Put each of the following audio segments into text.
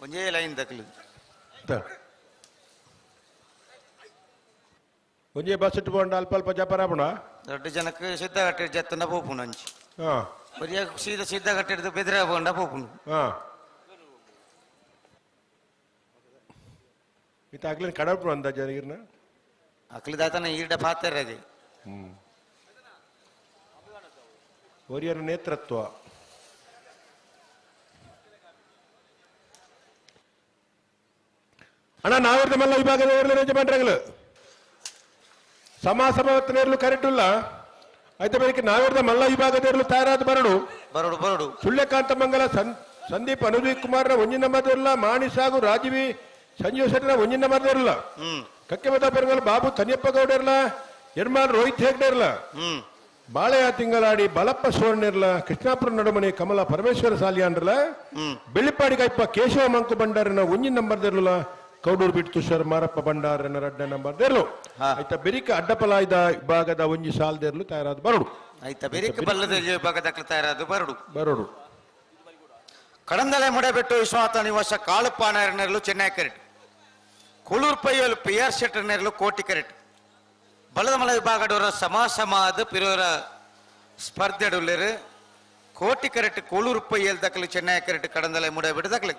ಒಂದೇ ಲೈನ್ ದಕ್ಲು ಒಂದೇ ಬಸ್ ಇಟ್ಕೊಂಡು ಅಲ್ಪ ಅಲ್ಪ ಜಪಾರ ಬುಣ ದೊಡ್ಡ ಜನಕ್ಕೆ ಸಿದ್ಧ ಕಟ್ಟಿಡ ಜತ್ತನ ಪೋಪುನು ಅಂಚಿ ಬರಿಯ ಸೀದಾ ಸಿದ್ಧ ಕಟ್ಟಿಡ್ದು ಬೆದ್ರ ಬಂಡ ಪೋಪುನು ಇತ್ತ ಆಗ್ಲಿನ ಕಡಪು ಅಂದ ಜನಗಿರ್ನ ಅಕ್ಲಿದಾತನ ಈಡ ಪಾತ್ರಗೆ ಒರಿಯರ ನೇತೃತ್ವ ಅಣ್ಣ ನಾವಿರ್ದ ಮಲ್ಲ ವಿಭಾಗದ ಯಜಮಾನ್ರಗಳು ಸಮಾಸಮವತ್ತನೇರ್ಲು ಕರೆಕ್ಟ್ ಇಲ್ಲ ಆಯ್ತ ಬೇರೆ ನಾವಿರ್ದ ಮಲ್ಲ ವಿಭಾಗದೇರ್ಲು ತಯಾರಾದ ಬರಡು ಬರಡು ಬರಡು ಸುಳ್ಯಕಾಂತ ಮಂಗಲ ಸಂದೀಪ್ ಅನುದೀಪ್ ಕುಮಾರ್ನ ಒಂಜಿನ ನಂಬರ್ದಿರಲ್ಲ ಮಾಣಿ ಸಾಗು ರಾಜೀವಿ ಸಂಜೀವ್ ಶೆಟ್ಟಿನ ಒಂಜಿನ ನಂಬರ್ದಿರಲ್ಲ ಕಕ್ಕೆಮತ ಪೆರುಗಲ್ ಬಾಬು ತನಿಯಪ್ಪ ಗೌಡ ಇರಲ್ಲ ಯರ್ಮಾನ್ ರೋಹಿತ್ ಹೆಗ್ಡೆ ಇರಲ್ಲ ಬಾಳೆಯ ತಿಂಗಳಾಡಿ ಬಲಪ್ಪ ಸುವರ್ಣ ಇರಲ್ಲ ಕೃಷ್ಣಾಪುರ ನಡುಮನೆ ಕಮಲ ಪರಮೇಶ್ವರ ಸಾಲಿಯಾನ್ರಲ್ಲ ಬೆಳ್ಳಿಪಾಡಿ ಕೈಪ್ಪ ಕೇಶವ ಮಂಕು ಭಂಡಾರನ ಒಂಜಿನ ನಂಬರ್ದಿರಲ್ಲ ಕೌಡೂರು ಬಿಟ್ಟು ತುಷಾರ್ ಮಾರಪ್ಪ ಭಂಡಾರನ ರಡ್ಡ ನಂಬರ್ದಿರ್ಲು ಆಯ್ತಾ ಬೆರಿಕ ಅಡ್ಡಪಲಾಯ್ದ ವಿಭಾಗದ ಒಂಜಿ ಸಾಲ್ದಿರ್ಲು ತಯಾರಾದ ಬರಡು ಆಯ್ತಾ ಬೆರಿಕ ಬಲ್ಲದ ವಿಭಾಗದ ತಯಾರಾದ ಬರಡು ಬರಡು ಕಡಂದಲೆ ಮುಡೆಬೆಟ್ಟು ವಿಶ್ವನಾಥ ನಿವಾಸ ಕಾಳುಪಾನರ್ನೆರಲು ಚೆನ್ನೈ ಕೆರೆಟ್ ಕುಳೂರ್ ಪೈಯಲು ಪಿ ಆರ್ ಶೆಟ್ಟರ್ನೆರಲು ಕೋಟಿ ಕೆರೆಟ್ ಬಲದಮಲ ವಿಭಾಗದವರ ಸಮಾಸಮಾದ ಪಿರೋರ ಸ್ಪರ್ಧೆಡುಲ್ಲೇರು ಕೋಟಿ ಕೆರೆಟ್ ಕುಳೂರ್ ಪೈಯಲ್ ದಕ್ಕಲು ಚೆನ್ನೈ ಕೆರೆಟ್ ಕಡಂದಲೆ ಮುಡೆಬೆಟ್ಟು ದಕ್ಕಲು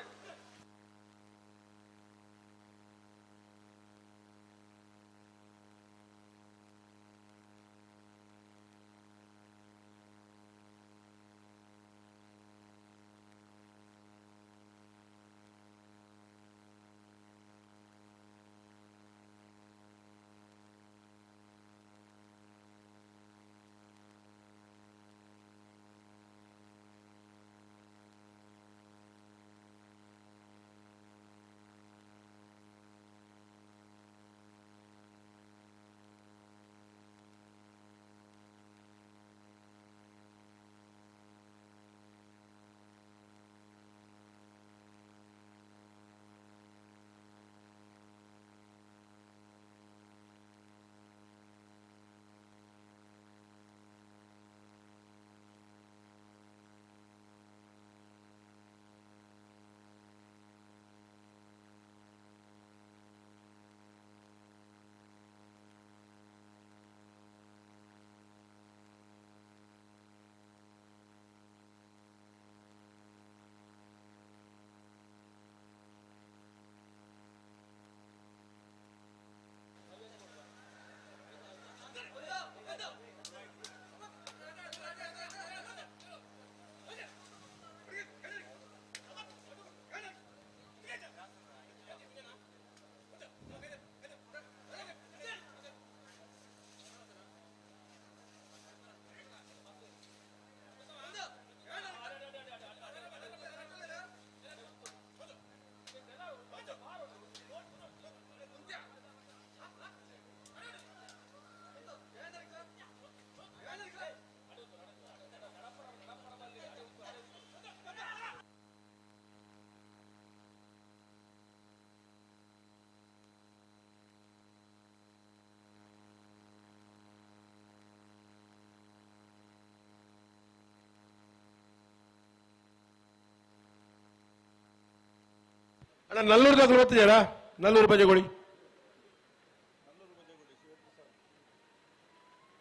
ಅಣ್ಣ ನಲ್ಲೂರು ದಾಖಲು ಬರ್ತಿದ್ದೀರಾ ನಲ್ಲೂರು ಬಜೆಗೋಳಿ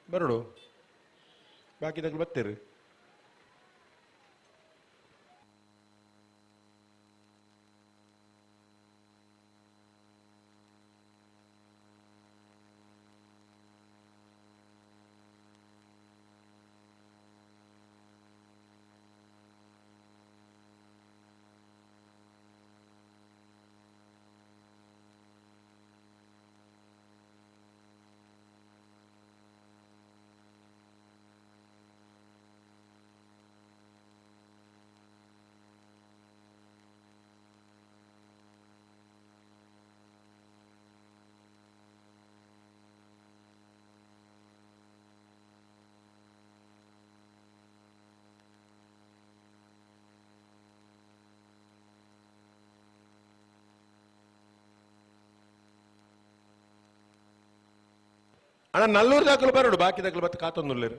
ಬರಡು ಬಾಕಿ ದಾಖಲು ಬರ್ತೀರಿ ಅಣ್ಣ ನಲ್ಲೂರು ದಾಖಲು ಬರಡು ಬಾಕಿ ದಾಖಲು ಬತ್ತ ಕಾತೊಂದುಲ್ಲೇರು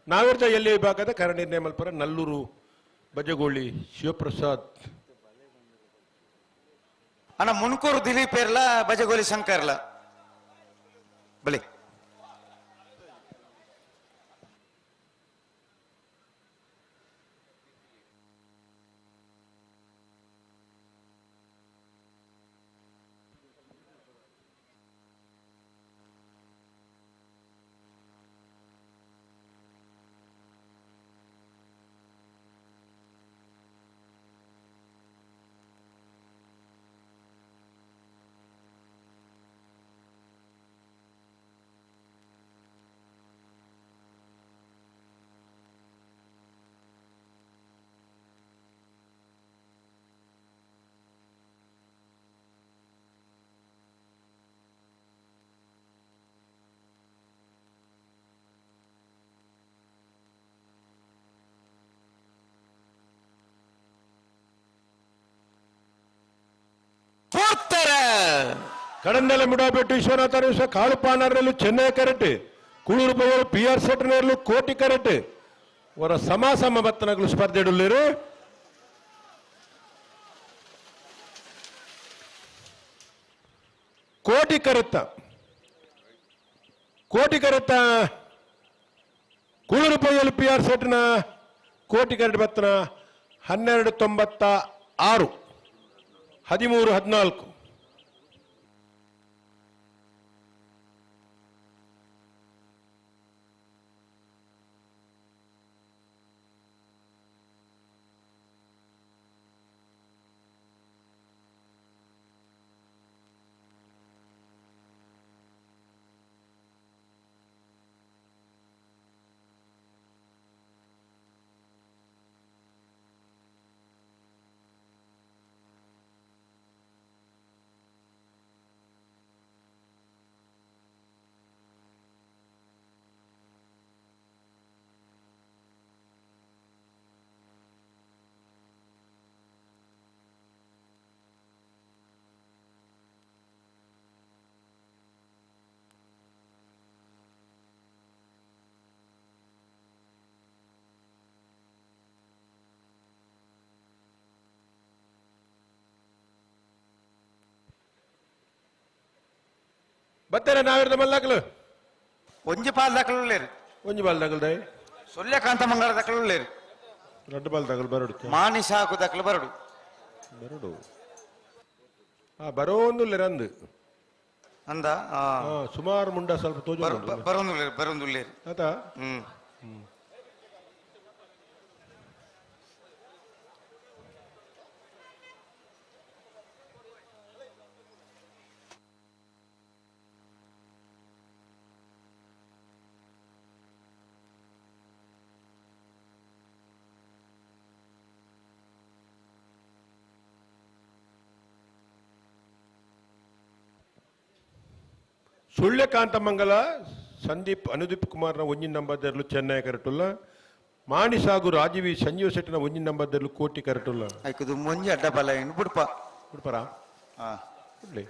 ನಾವಿರ್ದ ಎಲ್ಲಿ ವಿಭಾಗದ ಕರಣಿರ್ನೆ ಮಲ್ಪುರ ನಲ್ಲೂರು ಬಜಗೋಳಿ ಶಿವಪ್ರಸಾದ್ ಅಣ್ಣ ಮುನ್ಕೂರು ದಿಲೀಪ್ ಇರ್ಲ ಬಜಗೋಲಿ ಶಂಕರ್ ಇರ್ಲ ಬಲಿ కడందల ముడాబెట్టు విశ్వనాథ కాళుపానర్లు చెన్నై కరెక్ట్ ಕುಳೂರು ಬೈಯರು PR ಸೆಟ್ನರ್ಲು ಕೋಟಿ ಕರೆಕ್ಟ್ ಅವರ ಸಮಾಸಮ ಬತ್ತನಗಳು ಸ್ಪರ್ಧೆಡುಲ್ಲೇರು ಕೋಟಿ ಕರೆತ್ತ ಕುಳೂರು ಬೈಯಲು PR ಸೆಟ್ನ ಕೋಟಿ ಕರೆಕ್ಟ್ ಬತ್ತನ 1296 1314 ಬತ್ತಾರೆ ನಾವಿರ್ದ ಮಲ್ಲಕಲು ಒಂಜಿ ಪಾಲ್ ದಕ್ಕಲು ಲೇರು ಒಂಜಿ ಬಾಲ್ ತಗಲ್ದಾಯ್ ಸೂರ್ಯಕಾಂತ ಮಂಗಳ ದಕ್ಕಲು ಲೇರು ರಡ್ಡು ಬಾಲ್ ತಗಲ್ ಬರಡು ಮಾನಿ ಸಾಕು ದಕ್ಕಲು ಬರಡು ಬರೋಂದು ಲೆರಂದು ಅಂದ ಸುಮಾರು ಮುಂಡ ಸ್ವಲ್ಪ ತೋಜು ಬರೊಂದು ಲೇರು ಆತಾ ಸುಳ್ಯಕಾಂತಮಂಗಲ ಸಂದೀಪ್ ಅನುದೀಪ್ ಕುಮಾರ್ನ ಒಂಜಿನ ನಂಬರ್ದರ್ಲು ಚೆನ್ನೈ ಕರೆಕ್ಟುಲ್ಲ ಮಾಣಿಸಾಗು ರಾಜೀವಿ ಸಂಜೀವ್ ಶೆಟ್ಟಿನ ಒಂಜಿನ ನಂಬರ್ದರ್ಲು ಕೋಟಿ ಕರೆಕ್ಟುಲ್ಲ ಆಯ್ಕದು ಮುಂಜಿ ಅಡ್ಡ ಬಲ ಏನು ಬಿಡ್ಪರ ಬಿಡ್ಲಿ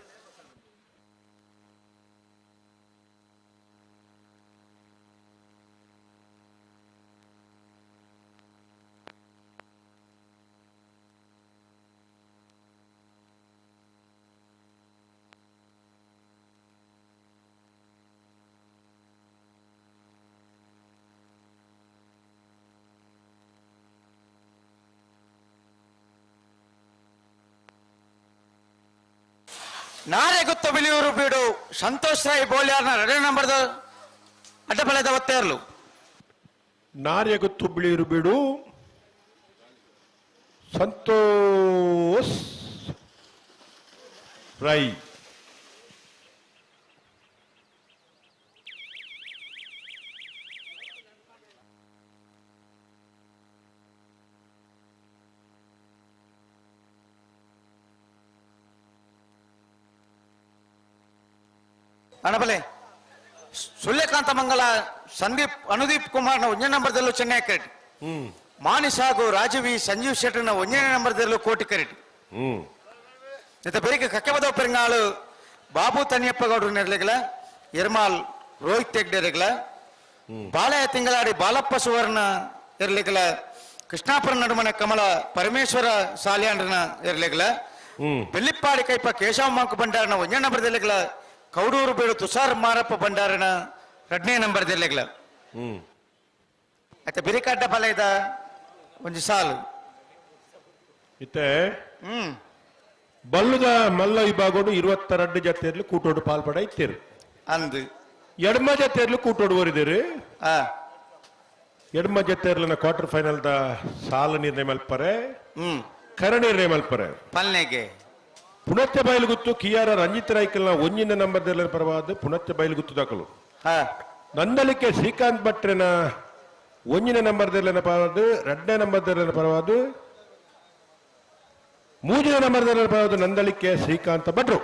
ನಾರೆ ಗೊತ್ತ ಬಿಳಿಯೂರು ಬೀಡು ಸಂತೋಷ್ ರಾಯ್ ಬೋಲ್ಯಾರ್ನ 2 ನಂಬರ್ದ ಅಡ್ಡಬಲದ ಒತ್ತೇರ್ಲು ನಾರೆ ಗೊತ್ತು ಬಿಳಿಯೂರು ಬೀಡು ಸಂತೋಷ್ ರಾಯ್ ಅಣಬಲೆ ಸೂರ್ಯಕಾಂತ ಮಂಗಲ ಸಂದೀಪ್ ಅನುದೀಪ್ ಕುಮಾರ್ನ 1ನೇ ನಂಬರ್ದಲ್ಲೂ ಚೆನ್ನೈ ಕರೆಕ್ಟ್ ಮಾನಿಸಾಗು ರಾಜೀವಿ ಸಂಜೀವ್ ಶೆಟ್ಟರ್ನ 1ನೇ ನಂಬರ್ದಲ್ಲೂ ಕೋಟಿ ಕರೆಕ್ಟ್ ಇತ್ತ ಬೇರೆ ಕಕ್ಕೆಬದ ಪೆರಿಂಗಾಳು ಬಾಬು ತನಿಯಪ್ಪ ಗೌಡ್ರು ನೆರಲಿಗಲ ಎರ್ಮಾಲ್ ರೋಹಿತ್ ಹೆಗ್ಡೆರಿಗಲ ಬಾಳೆಯ ತಿಂಗಳಾಡಿ ಬಾಲಪ್ಪ ಸುವರ್ಣ ಇರ್ಲಿಗಲ ಕೃಷ್ಣಾಪುರ ನಡುಮನೆ ಕಮಲ ಪರಮೇಶ್ವರ ಸಾಲಿಯಾಂಡ್ರನ ಇರ್ಲಿಗಲ ಬೆಳ್ಳಿಪ್ಪಾಡಿ ಕೈಪ ಕೇಶವ ಮಾಂಕು ಬಂಡಾರನ ಒಂಜ ನಂಬರ್ ದೆಲ್ಲೆಗಳ ಕೌಡೂರು ಬೇಡು ತುಷಾರ್ ಮಾರಪ್ಪ ಬಂಡಾರನ 2ನೇ ನಂಬರ್ ದೆಲ್ಲೆಗಳ ಆಯ್ತಾ ಬಿರಿಕಡ್ಡ ಫಲದ ಒಂಜಿ ಸಾಲು ಇತ್ತೆ ಬಲ್ಲುದ ಮಲ್ಲ ವಿಭಾಗೋಡು 22 ಜತೆಯಲ್ಲಿ ಕೂಟೋಡು ಪಾಲ್ಪಡ ಇತ್ತೇರು ಅಂದು ಎಡ್ಮ ಜತೆಯಲ್ಲಿ ಕೂಟೋಡು ಓರಿದೇರು ಎಡ್ಮ ಜತೆರ್ಲನ ಕ್ವಾರ್ಟರ್ ಫೈನಲ್ ದ ಸಾಲ ನಿರ್ಣಯ ಮಲ್ಪರೆ ಕರ ನಿರ್ಣಯ ಮಲ್ಪರೆ ಪಲ್ನೆಗೆ ಪುಣತ್ಯ ಬಯಲುಗುತ್ತು ಕಿಯಾರ ರಂಜಿತ್ ರಾಯ್ಕಲ್ನ ಒಂಜಿನ ನಂಬರ್ ದೆಲ್ಲ ಪರವಾದ ಪುಣತ್ಯ ಬಯಲುಗುತ್ತು ದಾಖಲು ನಂದಲಿಕೆ ಶ್ರೀಕಾಂತ್ ಭಟ್ರನ ಒಂಜಿನ ನಂಬರ್ ದೆಲ್ಲ ಪರವಾದ 2ನೇ ನಂಬರ್ ದೆಲ್ಲ ಪರವಾದ 3ನೇ ನಂಬರ್ ದೆಲ್ಲ ಪರವಾದ ನಂದಲಿಕೆ ಶ್ರೀಕಾಂತ ಭಟ್ರು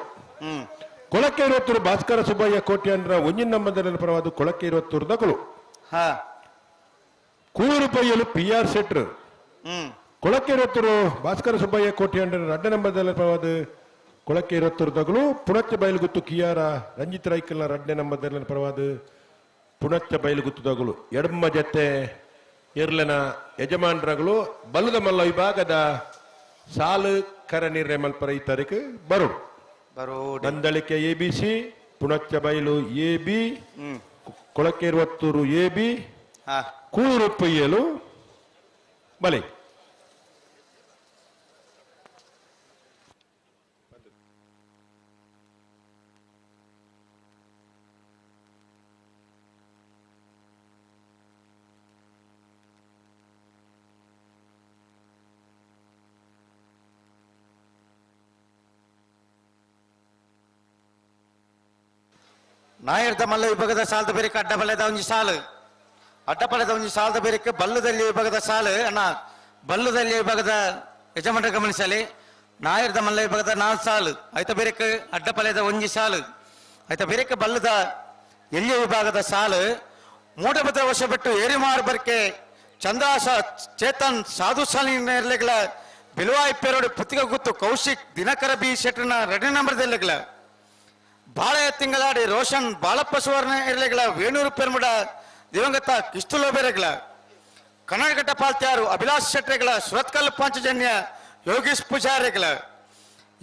ಕೊಳಕ್ಕೆ 20 ಭಾಸ್ಕರ ಸುಬ್ಬಯ್ಯ ಕೋಟ್ಯಾಂದ್ರ ಒಂಜಿನ ನಂಬರ್ ದೆಲ್ಲ ಪರವಾದ ಕೊಳಕ್ಕೆ 20 ದಕಲು ಕೂರು ಪೈಯಲು PR ಸೆಟ್ರು ಕೊಳಕ್ಕೆ 20 ಭಾಸ್ಕರ ಸುಬ್ಬಯ್ಯ ಕೋಟ್ಯಾಂದ್ರ 2ನೇ ನಂಬರ್ ದೆಲ್ಲ ಪರವಾದ ಕೊಳಕ್ಕೆ 20 ದಗಲು ಪುಣತ್ಯ ಬಯಲುಗುತ್ತು ಕಿಯಾರ ರಂಜಿತ್ ರಾಯ್ಕಲ್ನ 2ನೇ ನಂಬರ್ ದೆಲ್ಲ ಪರವಾದ ಪುಣತ್ಯ ಬಯಲುಗುತ್ತದಗಳು ಎಡಮ್ಮ ಜತೆ ಇರ್ಲನ ಯಜಮಾನರಗಳು ಬಲ್ಲದ ಮಲ್ಲ ವಿಭಾಗದ ಸಾಲು ಕರ ನಿರ್ಣಯ ಮಲ್ಪರ ಈ ತಾರೀಕು ಬರೋಡು ನಂದಳಿಕೆ ABC ಪುಣತ್ಯ ಬಯಲು AB ಕೊಳಕ್ಕೆ 20 AB ಕೂರು ಪೊಯ್ಯಲು ಬಲೆ ನಾಯರ್ದ ಮಲ್ಲ ವಿಭಾಗದ ಸಾಲದ ಬೇರೆಕ್ಕೆ ಅಡ್ಡಬಲದ ಒಂಜಿ ಸಾಲು ಅಡ್ಡಬಲದ ಒಂಜಿ ಸಾಲದ ಬೇರೆಕ್ಕೆ ಬಲ್ಲದಲ್ಲಿ ವಿಭಾಗದ ಸಾಲು ಅಣ್ಣ ಬಲ್ಲದಲ್ಲಿ ವಿಭಾಗದ ಯಜಮಾನರ ಗಮನಿಸಲಿ ನಾಯರ್ದ ಮಲ್ಲ ವಿಭಾಗದ 4 ಸಾಲು ಆಯ್ತ ಬೇರೆಕ್ಕೆ ಅಡ್ಡಬಲದ ಒಂಜಿ ಸಾಲು ಆಯ್ತ ಬೇರೆಕ್ಕೆ ಬಲ್ಲದ ಎಲ್ಲಿಯ ವಿಭಾಗದ ಸಾಲು ಮೂಡಬದ ವರ್ಷ ಬಿಟ್ಟು ಏರಿಮಾರು ಬರ್ಕೆ ಚಂದಾಸ ಚೇತನ್ ಸಾಧು ಸಾಲಿನ ಬಿಲುವಾಯಿ ಪೇರೋಡಿ ಪುತ್ತಿಗೆ ಗುತ್ತು ಕೌಶಿಕ್ ದಿನಕರ ಬಿ ಶೆಟ್ರನ 2ನೇ ನಂಬರ್ ದೆಲ್ಲೆಗಳ ಬಾಳೆಯ ತಿಂಗಳಾಡಿ ರೋಷನ್ ಬಾಳಪ್ಪ ಸುವರ್ಣ ಇರಲೆಗಳ ವೇಣೂರು ಪೆರ್ಮುಡ ದಿವಂಗತ ಕಿಸ್ತುಲೋ ಬೇರೆಗಳ ಕನ್ನಡಘಟ್ಟ ಪಾಲ್ತ್ಯಾರು ಅಭಿಲಾಷ್ ಶೆಟ್ರೆಗಳ ಸುರತ್ಕಲ್ ಪಾಂಚಜನ್ಯ ಯೋಗೀಶ್ ಪೂಜಾರಿಗಳ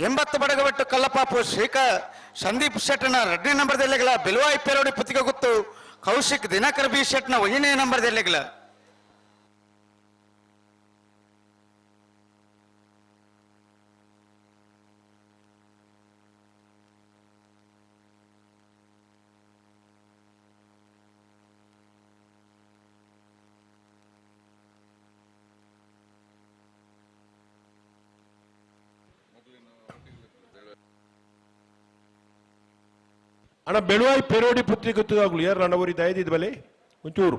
80 ಬಡಗಬೆಟ್ಟು ಕಲ್ಲಪಾಪು ಸಂದೀಪ್ ಶೆಟ್ನ 2ನೇ ನಂಬರ್ ದೆಲ್ಲೆಗಳ ಬಿಲುವಾಯಿ ಪೇರೋಡಿ ಪುತ್ತಿಗೆ ಗುತ್ತು ಕೌಶಿಕ್ ದಿನಕರ್ ಬಿ ಶೆಟ್ನ 1ನೇ ನಂಬರ್ ದೆಲ್ಲೆಗಳ ಅಣ್ಣ ಬೆಳುವಾಯಿ ಪೆರೋಡಿ ಪುತ್ತಿಗೆ ಗೊತ್ತದಾಗ್ಲು ಯಾರು ಅಣ್ಣವರಿ ದಯದಿದ್ ಬಲೆ ಒಂಚೂರು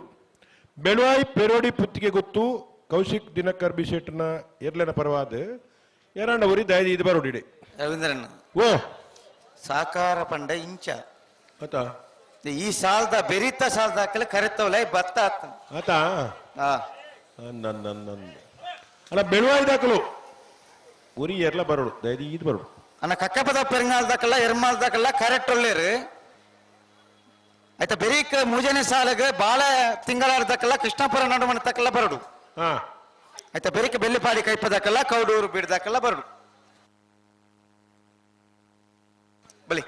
ಬೆಳುವಾಯಿ ಪೆರೋಡಿ ಪುತ್ತಿಗೆ ಗೊತ್ತು ಕೌಶಿಕ್ ದಿನಕರ್ ಬಿ ಶೆಟ್ನ ಎರ್ಲೆನ ಪರವಾದ ಯಾರಣ್ಣವರಿ ದಯದಿದ್ ಬರೋಡಿ ರವೀಂದ್ರನ್ ಓ ಸಾಕಾರ ಪಂಡ ಇಂಚ ಆತಾ ಈ ಸಾಲದ ಬೆರಿತ ಸಾಲದ ಹಾಕಲೆ ಕರೆತವಲ್ಲ ಭತ್ತ ಆತಾ ಅಣ್ಣ ಬೆಳುವಾಯಿ ದಾಖಲು ಉರಿ ಎರ್ಲ ಬರೋಡು ದಯದಿದ್ ಬರೋಡು ಅನ್ನ ಕಕ್ಕಪದ ಪೆರಂಗಾಲ್ದಾಕಲ್ಲ ಎರ್ಮಾಲ್ದಾಕಲ್ಲ ಕರೆಕ್ಟ್ ಒಳ್ಳೇರು ಆಯ್ತಾ ಬೆರೀಕ್ 3ನೇ ಸಾಲಿಗೆ ಬಾಳ ತಿಂಗಳಾಡ್ದಕ್ಕಲ್ಲ ಕೃಷ್ಣಾಪುರ ನಡುಮಣ ತಕ್ಕಲ್ಲ ಬರಡು ಆಯ್ತಾ ಬೆರೀಕ್ ಬೆಳ್ಳಿಪಾಡಿ ಕೈಪದಕ್ಕಲ್ಲ ಕೌಡೂರು ಬಿಡ್ದಕ್ಕಲ್ಲ ಬರಡು ಬಲಿ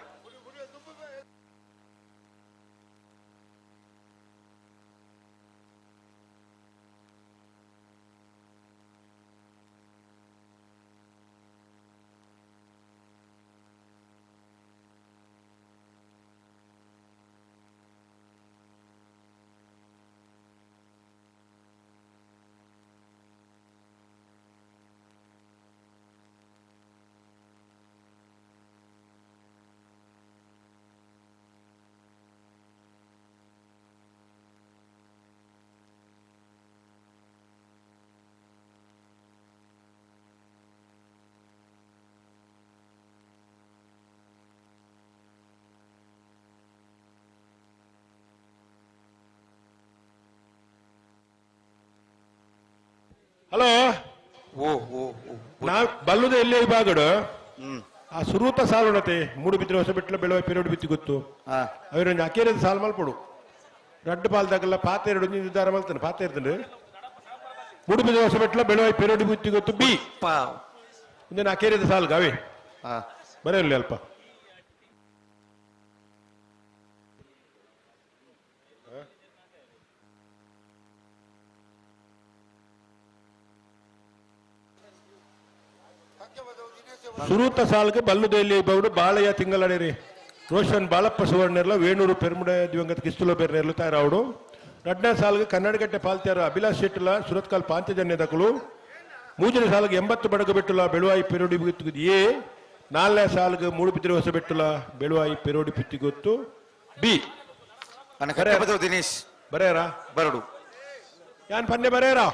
ಹಲೋ ಓ ಓ ನಾ ಬಲ್ಲುದ ಎಲ್ಲೇ ವಿಭಾಗಡು ಆ ಸುರೂತ ಸಾಲುಣತೆ ಮೂಡು ಬಿದ್ರೆ ಹೊಸ ಬಿಟ್ಲ ಬೆಳವ ಪೆರೋಡು ಬಿತ್ತಿ ಗೊತ್ತು ಅವರೊಂದು ಅಕೇರದ ಸಾಲು ಮಲ್ಪಡು ರಡ್ಡು ಪಾಲ್ದಾಗಲ್ಲ ಪಾತೆ ಎರಡು ನಿರ್ಧಾರ ಮಲ್ತಾನೆ ಪಾತೆ ಇರ್ತಾನೆ ಮೂಡು ಬಿದ್ರೆ ಹೊಸ ಬಿಟ್ಲ ಬೆಳವ ಪೆರೋಡು ಬಿತ್ತಿ ಗೊತ್ತು ಬಿ ಮುಂದೆ ನಾ ಕೇರಿದ ಸಾಲು ಗಾವಿ ಹಾ ಬರೆಯಲ್ಲ ಅಲ್ಪ ಸುರೂತ ಸಾಲ್ಗೆ ಬಲ್ಲುದೇಲಿ ಬೌಡು ಬಾಳಯ್ಯ ತಿಂಗಳಡೇರಿ ರೋಷನ್ ಬಾಳಪ್ಪ ಸುವರ್ಣರ್ಲ ವೇಣೂರು ಪೆರ್ಮುಡ ದಿವಂಗತ ಕಿಸ್ತುಲ ಬೆರ್ನೆರ್ಲು ತಾಯರಾವುಡು ಎರಡನೇ ಸಾಲ್ಗೆ ಕನ್ನಡಗಟ್ಟೆ ಪಾಲ್ತ್ಯಾರ ಅಭಿಲಾಷ್ ಶೆಟ್ಟಲ ಸುರತ್ಕಾಲ್ ಪಾಂಚಜನ್ಯ ದಕಲು ಮೂಜನೇ ಸಾಲ್ಗೆ 80 ಬಡಗ ಬೆಟ್ಟುಲ ಬೆಳುವಾಯಿ ಪೆರೋಡಿ ಬಿತ್ತಿಗುದು ಎ ನಾಲ್ನೇ ಸಾಲ್ಗೆ ಮೂಡು ಬಿದ್ದರೆ ಹೊಸ ಬೆಟ್ಟುಲ ಬೆಳುವಾಯಿ ಪೆರೋಡಿ ಬಿತ್ತಿಗೊತ್ತು ಬಿ ದಿನೇಶ್ ಬರೆಯರಾ ಬರಡು ಯಾನ್ ಪನ್ನೆ ಬರೆಯರಾ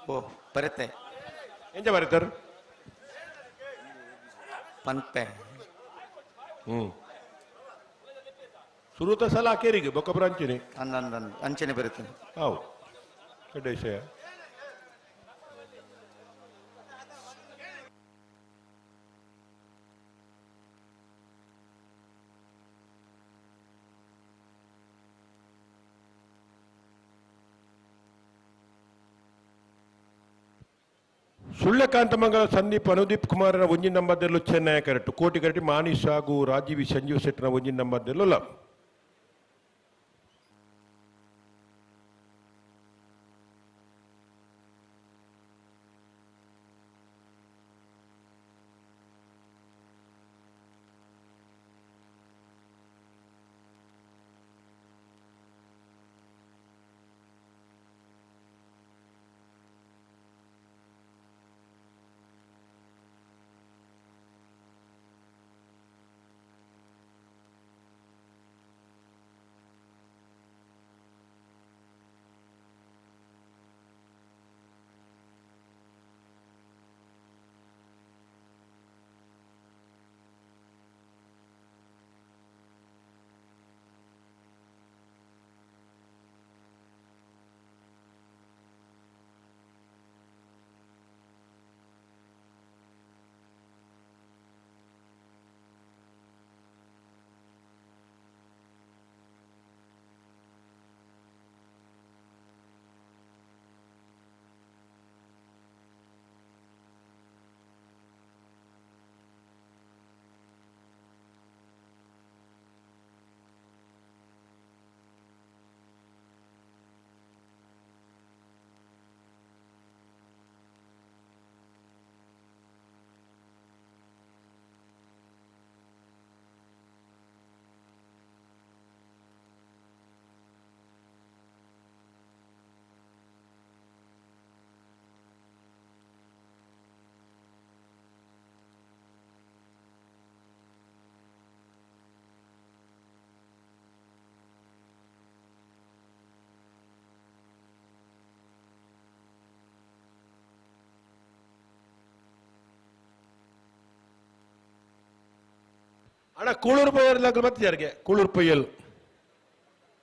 ಓ ಬರುತ್ತೆ ಎಂಜ ಬರೀತಾರ ಪಂಪೆ ಸುರೂತ ಸಲ ಕೇರಿಗೆ ಬೊಕ್ಕಬ್ರ ಅಂಚಿನಿ ಅಂಚನೆ ಬರುತ್ತೆ ಹೌದು ದೊಡ್ಡ ವಿಷಯ ಸುಳ್ಯಕಾಂತಮಂಗಲ ಸಂದೀಪ್ ಅನುದೀಪ್ ಕುಮಾರನ ಒಂಜಿನ ನಂಬರ್ದಲ್ಲೂ ಚೆನ್ನೈ ಕರೆಕ್ಟ್ ಕೋಟಿ ಕರೆಕ್ಟ್ ಮಾನೀಶ್ ಹಾಗೂ ರಾಜೀವಿ ಸಂಜೀವ್ ಶೆಟ್ಟನ ಒಂಜಿನ ನಂಬರ್ದಲ್ಲೂ ಅಲ್ಲ ಅಣ್ಣ ಕೂಳೂರು ಪೊಯ್ಯಲ್ ಮತ್ತೆ ಯಾರಿಗೆ ಕೂಳೂರು ಪೊಯ್ಯಲ್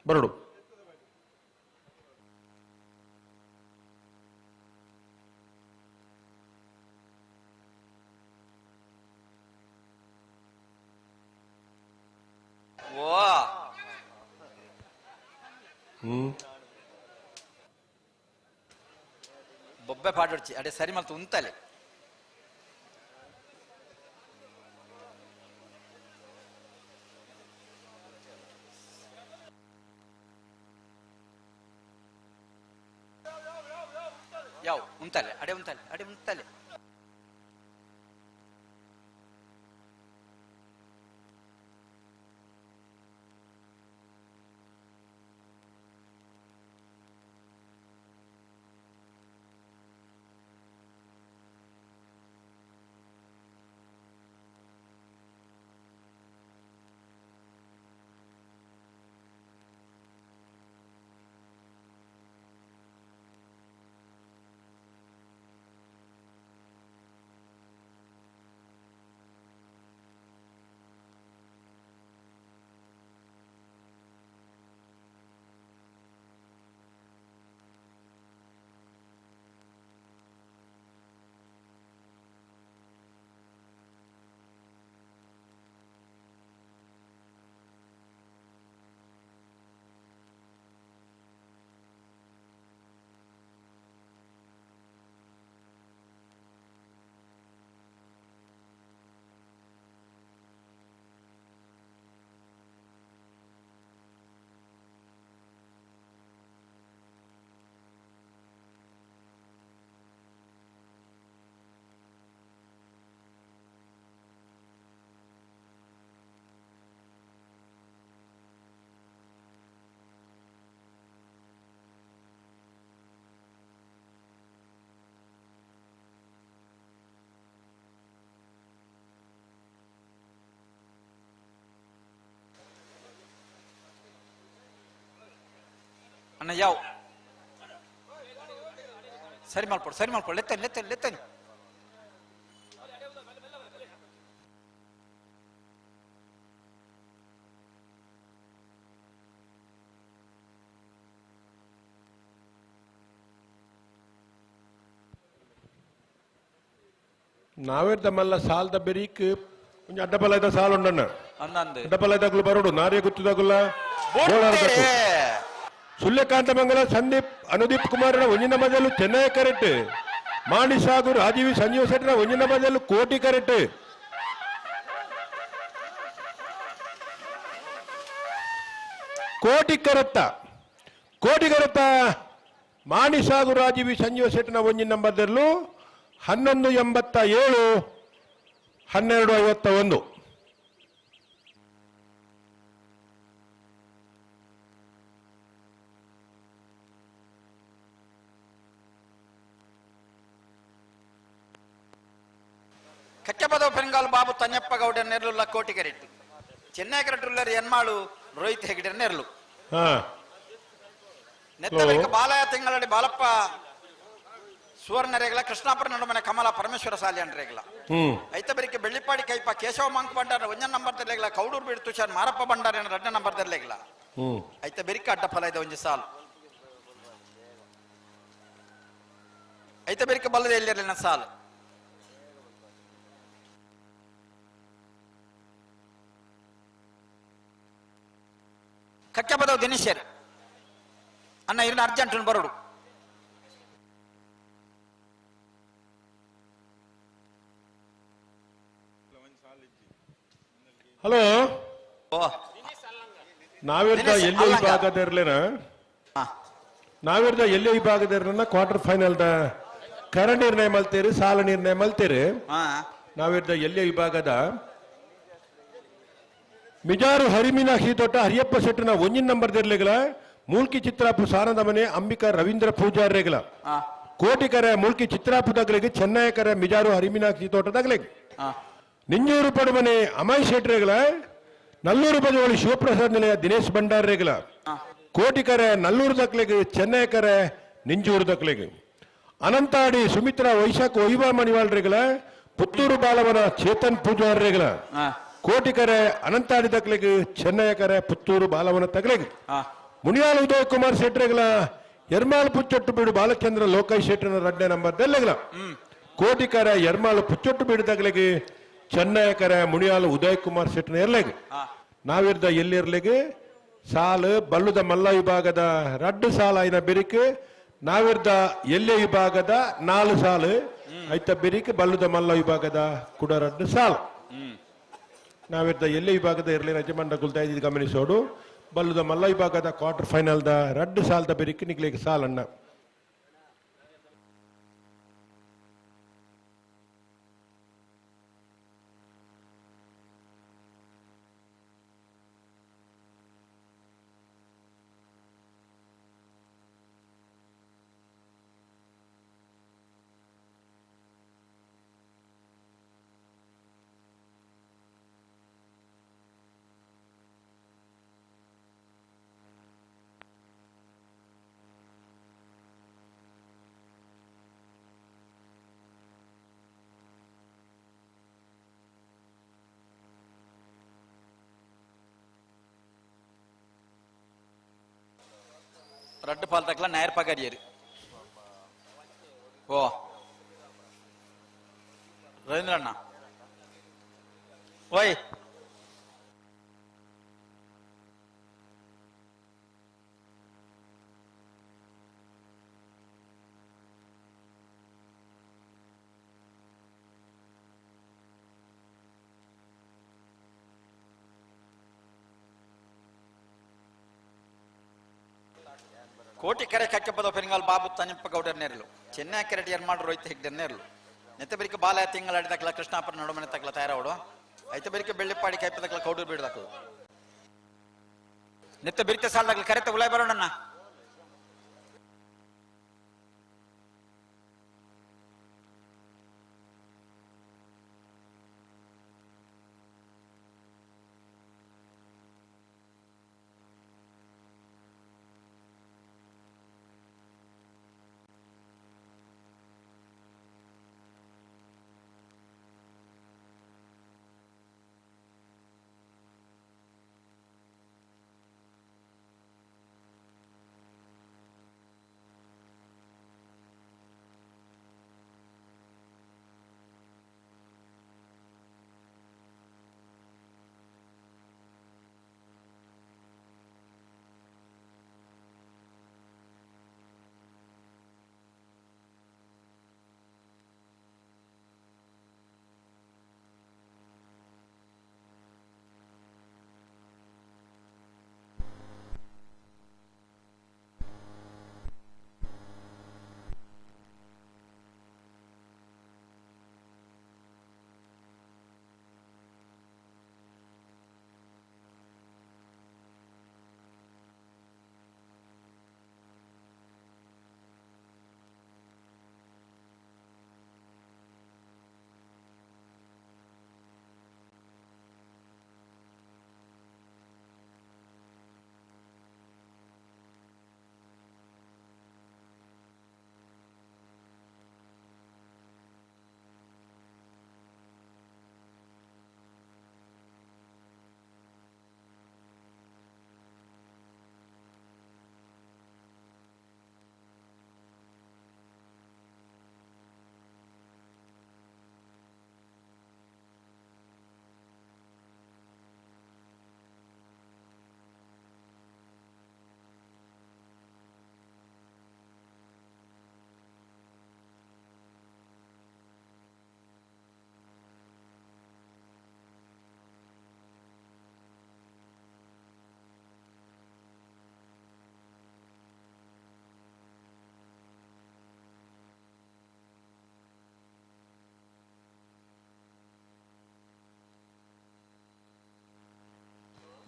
ಬರಡು ಬೊಬ್ಬೆ ಪಾಡೊಡ್ಚಿ ಅಡೆ ಸರಿ ಮಲ್ತು ಉಂತಲೆ ಯಾವ ಉಂತಲೆ ಅಡೆ ಉಂತಲೆ ಅಣ್ಣ ಯಾವ ಸರಿ ಮಲ್ಪಡು ಲೆತ್ತನಿ ನಾವೇರ್ದ ಮಲ್ಲ ಸಾಲ್ದ ಬೆರೀಕ್ ಒಂಜಿ ಅಡ್ಡಪಲದ ಸಾಲ್ ಉಂಡಣ್ಣ ಅಂದಂದು ಅಡ್ಡಪಲದಾಗ್ಲು ಬರೋಡು ನಾರೇ ಗುತ್ತದಾಗುಲ್ಲ ಸುಲ್ಯಕಾಂತಮಂಗಲ ಸಂದೀಪ್ ಅನುದೀಪ್ ಕುಮಾರನ ಒಂಜಿನ ಬದಲು ಚೆನ್ನೈ ಕರೆಕ್ಟ್ ಮಾಣಿಸಾಗು ರಾಜೀವಿ ಸಂಜೀವ ಶೆಟ್ಟರ ಒಂಜಿನ ಬದಲು ಕೋಟಿ ಕರೆಕ್ಟ್ ಕೋಟಿ ಕರೆತ್ತ ಮಾಣಿಸಾಗು ರಾಜೀವಿ ಸಂಜೀವ ಶೆಟ್ಟನ ಒಂಜಿನ ಬದಲು 1187 1251 ಕಚ್ಚಪದ ಪೆಂಗಾಲ್ ಬಾಬು ತನ್ಯಪ್ಪ ಗೌಡ ನೆರ್ಲುಲ್ಲ ಕೋಟಿ ಕರೆಕ್ಟ್ ಚೆನ್ನೈ ಕರೆಕ್ಟ್ ಎನ್ಮಾಳು ರೋಹಿತ್ ಹೆಗ್ಡೆ ನೆರ್ಲು ನೆತ್ತಬೇಕು ಬಾಲಯ ತಿಂಗಳಡಿ ಬಾಲಪ್ಪ ಸುವರ್ಣ ರೇಗಲ ಕೃಷ್ಣಾಪುರ ನಡುಮನೆ ಕಮಲ ಪರಮೇಶ್ವರ ಸಾಲಿಯನ್ ರೇಗಲ ಐತ ಬರಿಕೆ ಬೆಳ್ಳಿಪಾಡಿ ಕೈಪ ಕೇಶವ ಮಂಕ್ ಬಂಡಾರ ಒಂಜ ನಂಬರ್ ದಲ್ಲೇಗಲ ಕೌಡೂರ್ ಬೀಡ್ ತುಷಾರ್ ಮಾರಪ್ಪ ಬಂಡಾರ ಎರಡನೇ ನಂಬರ್ ದಲ್ಲೇಗಲ ಐತ ಬೆರಿಕೆ ಅಡ್ಡ ಫಲ ಇದೆ ಒಂಜಿ ಸಾಲು ಐತ ಬೆರಿಕೆ ಬಲ್ಲದ ಎಲ್ಲಿರಲಿನ ಸಾಲು ಕಚ್ಚ ಬದವು ದಿನೇಶರ್ ಅನ್ನ ಇರಿನ ಅರ್ಜೆಂಟ್ ಬರೋಡು ಹಲೋ ನಾವಿರ್ದ ಎಲ್ಲಿ ವಿಭಾಗದಿರ್ಲೇನ ನಾವಿರ್ದ ಎಲ್ಲಿ ವಿಭಾಗದಿರ್ನ ಕ್ವಾರ್ಟರ್ ಫೈನಲ್ ದ ಕರ ನಿರ್ಣಯ ಮಲ್ತೀರಿ ಸಾಲ ನಿರ್ಣಯ ಮಲ್ತೀರಿ ನಾವಿರ್ದ ಎಲ್ಲಿ ವಿಭಾಗದ ಮಿಜಾರು ಹರಿಮೀನಾಕ್ಷಿ ತೋಟ ಹರಿಯಪ್ಪ ಶೆಟ್ಟನ ಒಂಜಿನ ನಂಬರ್ ದಿರ್ಲಿಗಲ ಮೂಲ್ಕಿ ಚಿತ್ರಾಪು ಸಾನದ ಮನೆ ಅಂಬಿಕಾ ರವೀಂದ್ರ ಪೂಜಾರ್ರೆಗಲ ಕೋಟಿಕರ ಮೂಲ್ಕಿ ಚಿತ್ರಾಪುದಾಗ್ಲಿಗೆ ಚೆನ್ನೈಕರ ಮಿಜಾರು ಹರಿಮೀನಾಕ್ಷಿ ತೋಟದಾಗ್ಲಿಗೆ ನಿಂಜೂರು ಪಡುಮನೆ ಅಮಾಯ್ ಶೆಟ್ರೇಗಲ ನಲ್ಲೂರು ಬದವಳಿ ಶಿವಪ್ರಸಾದ್ ನಿಲಯ ದಿನೇಶ್ ಭಂಡಾರ್ರೇಗಲ ಕೋಟಿಕರೆ ನಲ್ಲೂರು ದಕ್ಲೆಗೆ ಚೆನ್ನೈಕರೆ ನಿಂಜೂರು ದಕ್ಲೆಗೆ ಅನಂತಾಡಿ ಸುಮಿತ್ರಾ ವೈಶಾಖ ವೈಭವ ಮಣಿವಾಳ್ರೇಗಲ ಪುತ್ತೂರು ಬಾಲವನ ಚೇತನ್ ಪೂಜಾರ್ರೇಗಲ ಕೋಟಿಕರೆ ಅನಂತಾಡಿ ದಕ್ಲೆಗೆ ಚೆನ್ನೈಕರೆ ಪುತ್ತೂರು ಬಾಲವನ ತಗಲೆಗೆ ಮುನಿಯಾಲ್ ಉದಯ್ ಕುಮಾರ್ ಶೆಟ್ರೇಗಲ ಎರ್ಮಾಲ್ ಪುಚ್ಚೊಟ್ಟು ಬೀಡು ಬಾಲಚಂದ್ರ ಲೋಕೇಶ್ ಶೆಟ್ಟನ ಎರಡನೇ ನಂಬರ್ ದೆಲ್ಲೆಗಲ ಕೋಟಿಕರ ಎರ್ಮಾಲ್ ಪುಚ್ಚೊಟ್ಟು ಬೀಡು ತಗಲೆಗೆ ಚೆನ್ನೈಕರ ಮುನಿಯಾಲು ಉದಯ್ ಕುಮಾರ್ ಶೆಟ್ಟನ ಇರ್ಲೆಗೆ ನಾವಿರ್ದ ಎಲ್ಲಿರ್ಲೆಗೆ ಸಾಲು ಬಲ್ಲುದ ಮಲ್ಲ ವಿಭಾಗದ ರಡ್ಡು ಸಾಲ ಐನ ಬೆರಿಕೆ ನಾವಿರ್ದ ಎಲ್ಲೆ ವಿಭಾಗದ 4 ಸಾಲು ಐತ ಬೆರಿಕೆ ಬಲ್ಲುದ ಮಲ್ಲ ವಿಭಾಗದ ಕೂಡ ರಡ್ಡು ಸಾಲು ನಾವಿರ್ದ ಎಲ್ಲೆ ವಿಭಾಗದ ಇರಲಿ ರಜಮಂಡ ಗುಲ್ತಾ ಇದ್ದು ಗಮನಿಸೋಡು ಬಲ್ಲುದ ಮಲ್ಲ ವಿಭಾಗದ ಕ್ವಾರ್ಟರ್ ಫೈನಲ್ ದ ರಡ್ಡು ಸಾಲದ ಬೆರಿಕೆ ನಿಗ್ಲಿಕ್ಕೆ ಸಾಲಣ್ಣ ரெட்டு பால் தக்கல நேர் பகரியரு ஓ ரவீந்திர அண்ணா ஓய் ಕೋಟಿ ಕೆರೆ ಕಕ್ಕಪ್ಪದ ಪೆರಿಂಗಾಲ್ ಬಾಬು ತನಿಪ್ಪ ಗೌಡರ್ ನೇರ್ಲು ಚೆನ್ನೈ ಕೆರೆಟ್ ಎರ್ಮಾಡ್ ರೋಹಿತ್ ಹೆಗ್ಡೆ ನೇರ್ಲು ನೆತ್ತ ಬರಿಕೆ ಬಾಲ ತಿಂಗಳ ಅಡಿದಕ್ಲ ಕೃಷ್ಣಾಪುರ ನಡುಮನೆ ತಕ್ಲ ತಯಾರವಡು ಐತ ಬರಿಕೆ ಬೆಳ್ಳಿಪಾಡಿ ಕೈಪದಕ್ಲ ಕೌಡೂರು ಬೀಡದಕ್ಲು ನೆತ್ತ ಬಿರಿಕೆ ಸಾಲದಾಗ್ಲ ಕರೆತ ಉಳಾಯ್ ಬರೋಣ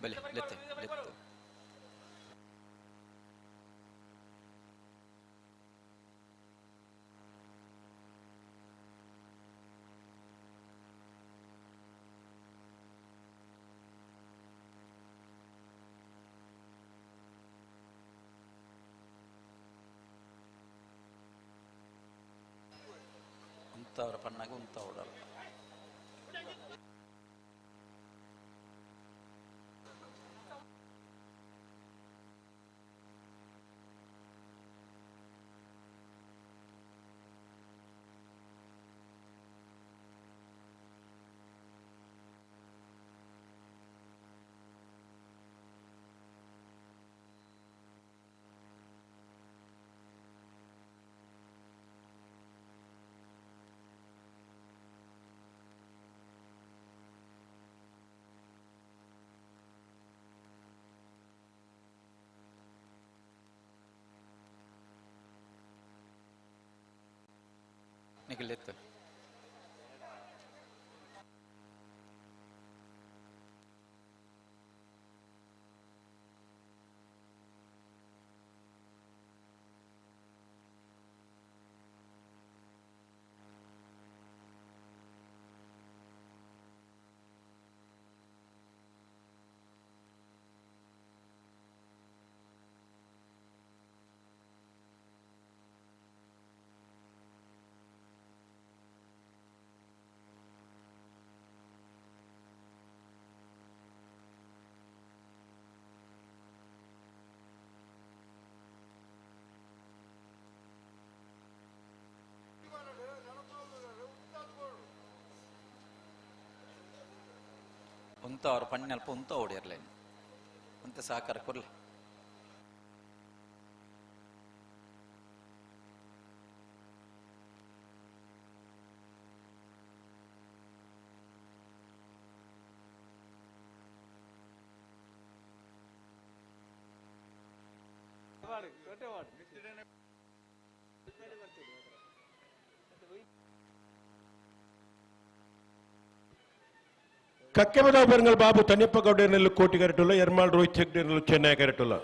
ಬಲೆ ಲೆತ್ತೆ ಲೆತ್ತೆ ಅವರ ಪನ್ನಾಗ ಉಂತ ಓಡಲ್ಲ ನಿಗಲೆತ್ತು ಉಂತ ಅವ್ರ ಪಣ್ಣಲ್ಪ ಉಂತ ಓಡಿರ್ಲೇನು ಅಂತ ಸಹಕಾರ ಕೊಡ್ಲ ಕಕ್ಕೆಬದ ಪೆರುಂಗಲ್ ಬಾಬು ತನ್ಯಪ್ಪ ಗೌಡರ್ನಲ್ಲೂ ಕೋಟಿ ಕರೆಟುಲ್ಲ ಎರ್ಮಾಳ್ ರೋಹಿತ್ ಹೆಗ್ಡೆರ್ನಲ್ಲೂ ಚೆನ್ನೈ ಕರೆಟುಲ್ಲ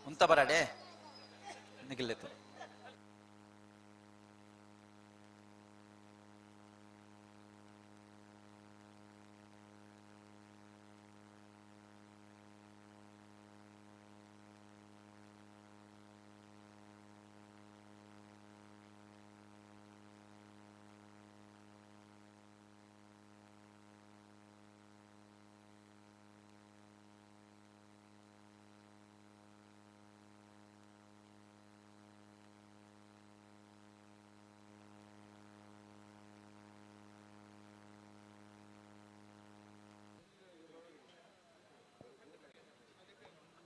ಉಂತ ಬರಾಡೆ ನಿಗಲೆತ್ತು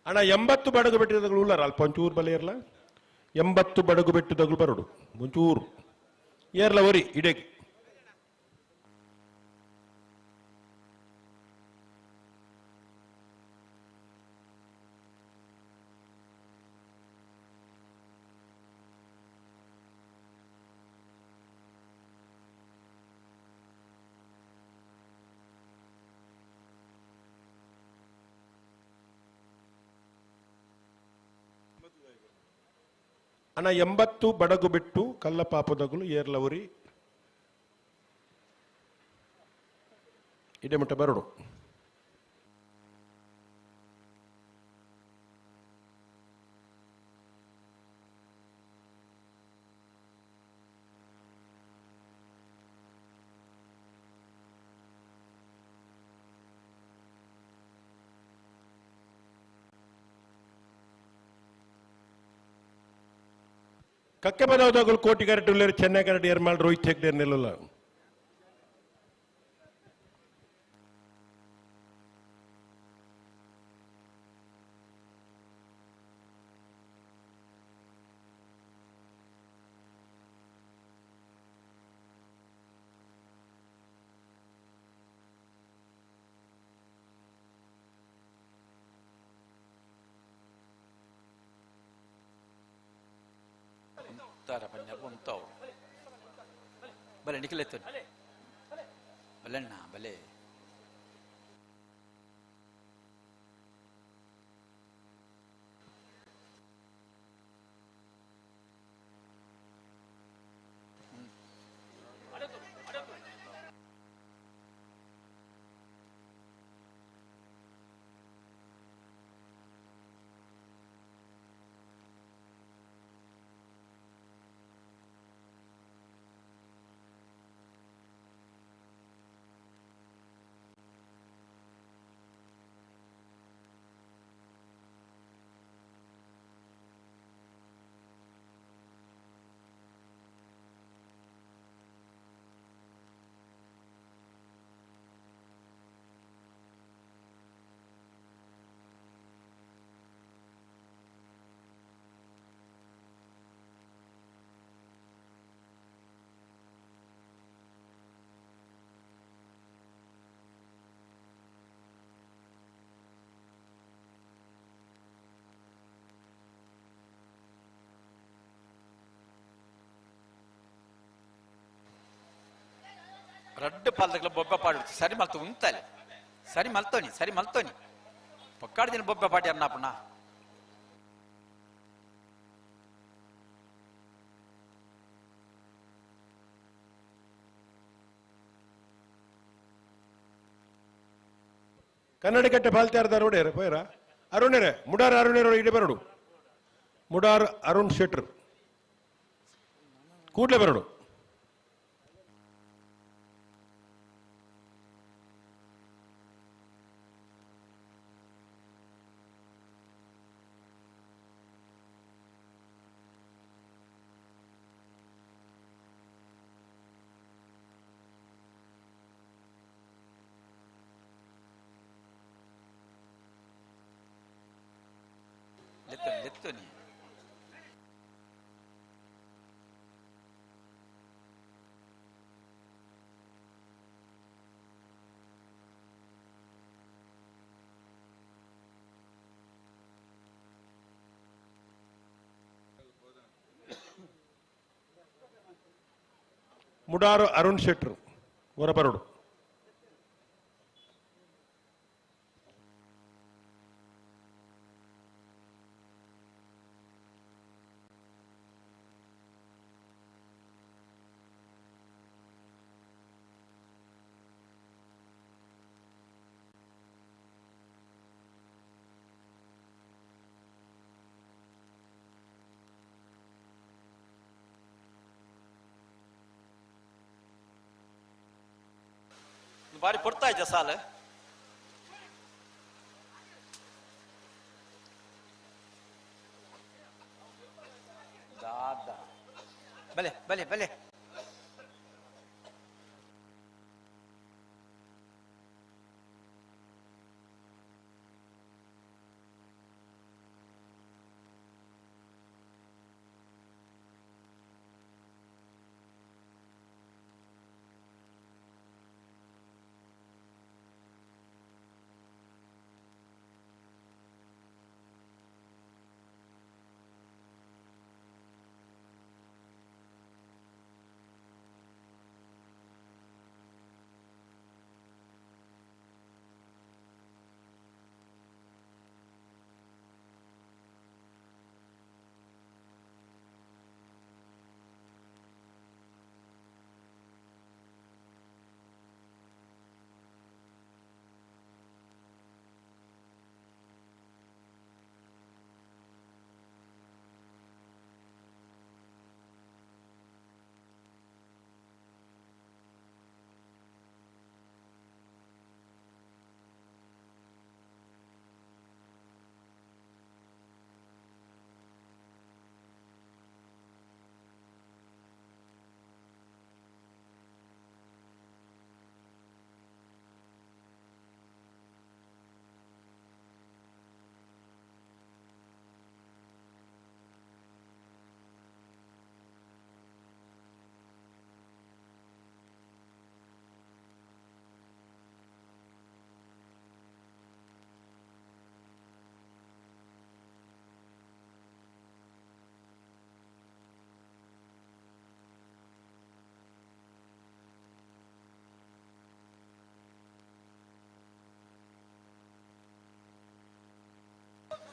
ಅಣ್ಣ 80 ಬಡಗು ಬೆಟ್ಟದಗಳು ಉಳ್ಳಾರ ಅಲ್ಪ ಒಂಚೂರು ಬಲೆ ಇರಲ್ಲ 80 ಬಡಗು ಬೆಟ್ಟದಗಳು ಬರೋಡು ಒಂಚೂರು ಏರ್ಲ ಒರಿ ಇಡೇಗೆ ಅಣ್ಣ 80 ಬಡಗು ಬಿಟ್ಟು ಕಲ್ಲ ಪಾಪದಗಳು ಏರ್ಲವರಿ ಇಡೆ ಮಟ್ಟ ಬರಡು ಕಕ್ಕೆ ಬದೌದಾಗಲು ಕೋಟಿ ಕರೆಕ್ಟ್ ಉಳ್ಳೇರು ಚೆನ್ನೈ ಕರೆಕ್ಟ್ ಎರ್ಮಾಳ್ ರೋಹಿತ್ ಹೆಗ್ಡೆ ನಿಲ್ಲಲ್ಲ Tara banyak pun tahu. Balik ni keletun. Balik na, balik. ರಡ್ಡು ಪಾಲದಕ್ಕೆ ಬೊಬ್ಬೆ ಪಾಡುತ್ತೆ ಸರಿ ಮಲ್ತು ಉಂತಲೆ ಸರಿ ಮಲ್ತೋನಿ ಪಕ್ಕಾಡು ದಿನ ಬೊಬ್ಬೆ ಪಾಟಿ ಅನ್ನಪ್ಪಣ್ಣ ಕನ್ನಡಿಗಟ್ಟೆ ಪಾಲ್ತಾರ್ದಾರ ಒಡೆಯರ ಪೋಯರ ಅರುಣರೇ ಮುಡಾರ್ ಅರುಣರ ಇಡಿ ಬರಡು ಮುಡಾರ್ ಅರುಣ್ ಶೆಟ್ರ್ ಕೂಡ್ಲೆ ಬರಡು ಲೆತ್ತೋನಿ ಮುಡಾರ್ ಅರುಣ್ ಶೆಟ್ರ್ ಹೊರಬರಡು ಬಾರಿ ಕೊಡ್ತಾ ಇದ್ದ ಸಾಲ ದಾದ ಬಲೆ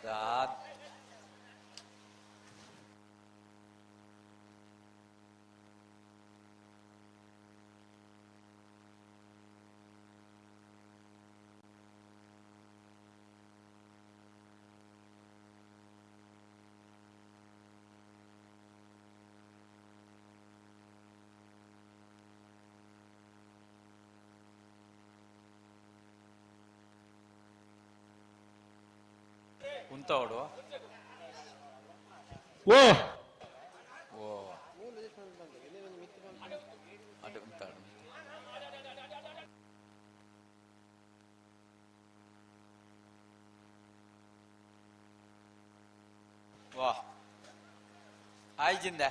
ದಾದ್ ಉಂತೋಡು ಓ ಓ ಅದು ಉಂತಾಡು ವಾ ಆಯ್ಜಿಂದ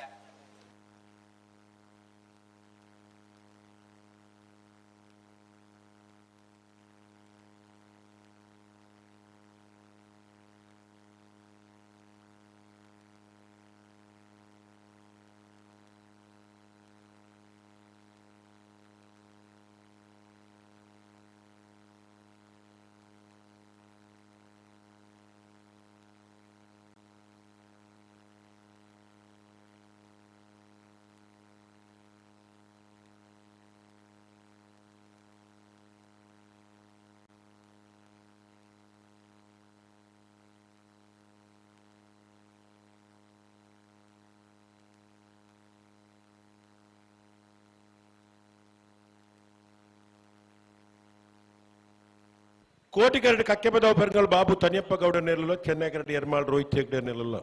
ಕೋಟಿಕರಡಿ ಕಕ್ಕೆಬದವ ಪೆರುಂಗಲ್ ಬಾಬು ತನಿಯಪ್ಪ ಗೌಡ ನೆರಳು ಚೆನ್ನೈ ಕರಡಿ ಎರ್ಮಾಳ್ ರೋಹಿತ್ ಹೆಗ್ಡೆ ನೆರಳು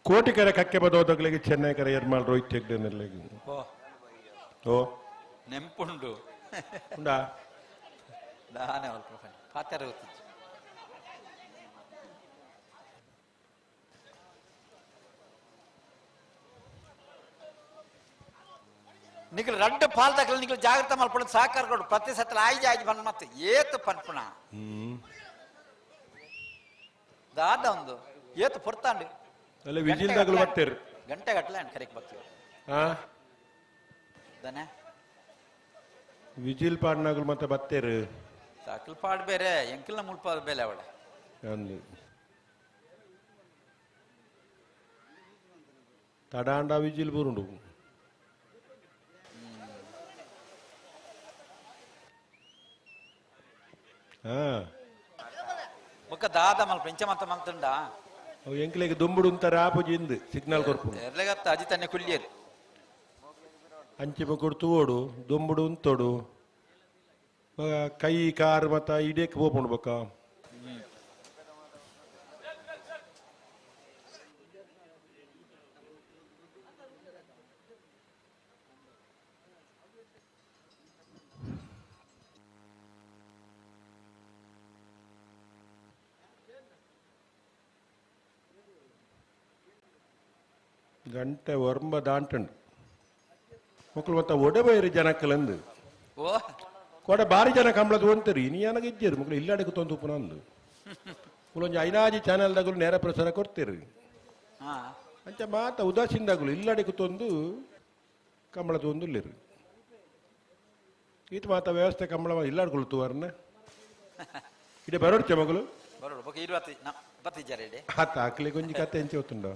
ಕೋಟಿಕರ ಕಕ್ಕೆಬದವಗಳಿಗೆ ಚೆನ್ನೈ ಕರ ಎರ್ಮಾಳ್ ರೋಹಿತ್ ಹೆಗ್ಡೆ ನೆರಳು ಓ ಓ ನೆಂಪುಂಡು ಉಂಡಾ ದಾನೆ ಅಲ್ಪ ಪಾತ್ರೆ ಗೊತ್ತಿತ್ತು ನಿಖಲ್ ರಡ್ಡು ಪಾಲ್ದಾಗಲ ನಿಖಲ್ ಜಾಗ್ರತೆ ಮಲ್ಪಡೋದು ಸಹಕಾರ ಕೊಡು ಪ್ರತಿ ಸಲ ಆಯ್ಜಿ ಆಯ್ಜಿ ಬಂದ್ ಮತ್ತೆ ಏತು ಪನ್ಪುಣ ದಾದ ಒಂದು ಏತು ಪುರ್ತಾಂಡು ಅಲ್ಲ ವಿಜಿಲ್ದಾಗಲು ಬರ್ತೀರಿ ಗಂಟೆ ಗಟ್ಟಲೆ ಅಂಡ್ ಕರೆಕ್ಟ್ ಬರ್ತೀವಿ ಹಾ ದನೆ ವಿಜಿಲ್ ಪಾಡ್ನಾಗಲು ಮತ್ತೆ ಬತ್ತೇರು ಸಾಕಲ್ ಪಾಡ್ ಬೇರೆ ಎಂಕಿಲ್ನ ಮುಳ್ಪಾದ ಬೇಲೆ ಅವಳೆ ಅಂದು ತಡಾಂಡ ವಿಜಿಲ್ ಬರುಂಡು ಬೊಕ್ಕ ದಾದ ಮಲ್ಪ ಇಂಚ ಮತ್ತ ಮಂತುಂಡ ಅವು ಎಂಕ್ಲೆಗೆ ದುಂಬುಡು ಅಂತಾರೆ ಆಪುಜಿ ಇಂದು ಸಿಗ್ನಲ್ ಕೊರ್ಪು ಎರ್ಲೆಗತ್ತ ಅಜಿ ತನ್ನೆ ಕುಲ್ಲಿಯರು ಅಂಚೆ ಬೊಕ್ಕಡು ತೂವೋಡು ದುಂಬುಡು ಉಂತೋಡು ಕೈ ಕಾರ್ ಮತ್ತ ಇಡೇಕ್ ಹೋಗ್ಕೊಂಡು ಬೊಕ್ಕ ಗಂಟೆ ಒರ್ಂಬ ದಾಂಟಂಡು ಮಕ್ಕಳು ಮತ್ತೆ ಒಡೆಬೈರು ಜನಕ್ಕಲಂದು ಓ ಕೊಡೆ ಬಾರಿ ಜನ ಕಂಬಳದ ಒಂತರು ಇನಿ ನನಗೆ ಇದ್ದೀರು ಮಕ್ಕಳು ಇಲ್ಲಾಡಕ್ಕೆ ತೊಂದು ಉಪನಂದು ಒಂಜಿ ಐನಾಜಿ ಚಾನೆಲ್ದಾಗಲು ನೇರ ಪ್ರಸಾರ ಕೊಡ್ತೀರಿ ಅಂಚ ಮಾತ ಉದಾಸೀನದಾಗಲು ಇಲ್ಲಾಡಕ್ಕೆ ತೊಂದು ಕಂಬಳದ ಒಂದು ಇಲ್ಲಿರು ಈತ ಮಾತ ವ್ಯವಸ್ಥೆ ಕಂಬಳ ಇಲ್ಲಾಡ್ಕೊಳ್ತುವಾರನ್ನ ಇಡೆ ಬರೋಡ್ಚೆ ಮಗಳು ಬರೋಡು ಬೊಕ್ಕ 20 ಜರೆಡೆ ಆತ ಹಾಕ್ಲಿಕ್ಕೆ ಒಂಜಿ ಕತೆ ಹೆಂಚೆ ಹೊತ್ತುಂಡ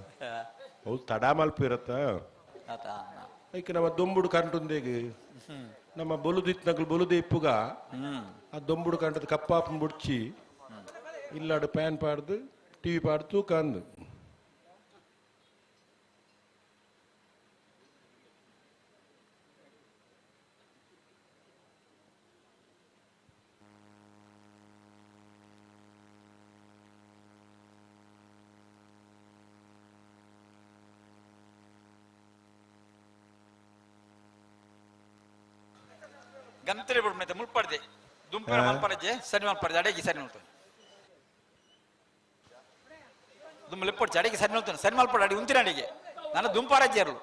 ಅವು ತಡ ಮಲ್ಪ ಇರತ್ತ ಐಕೆ ನಮ್ಮ ದೊಂಬುಡು ಕಂಟುಂದೇಗ ನಮ್ಮ ಬೊಲುದಿತ್ನಗಳು ಬೊಲುದೆ ಇಪ್ಪುಗ ಆ ದೊಂಬುಡು ಕಂಟದ ಕಪ್ಪಾಪನ್ ಬುಡ್ಚಿ ಇಲ್ಲಾಡು ಪ್ಯಾನ್ ಪಾಡ್ದು ಟಿವಿ ಪಾಡ್ದು ತೂಕ ಅಂದು ಗಂತರೆ ಬಿಡ್ಮೈತೆ ಮುಲ್ಪಡ್ದೆ ದುಂಪರ ಮಲ್ಪರಜೆ ಸರಿ ಮಲ್ಪರಜೆ ಅಡೆಗೆ ಸರಿ ನೋಡ್ತಾನೆ ದುಂಬ ಲೆಪ್ಪಡ್ಚೆ ಅಡೆಗೆ ಸರಿ ನೋಡ್ತಾನೆ ಸರಿ ಮಲ್ಪಡ ಅಡಿ ಉಂತಿನ ಅಡಿಗೆ ನಾನು ದುಂಪಾರಜ್ಜೆ ಅರು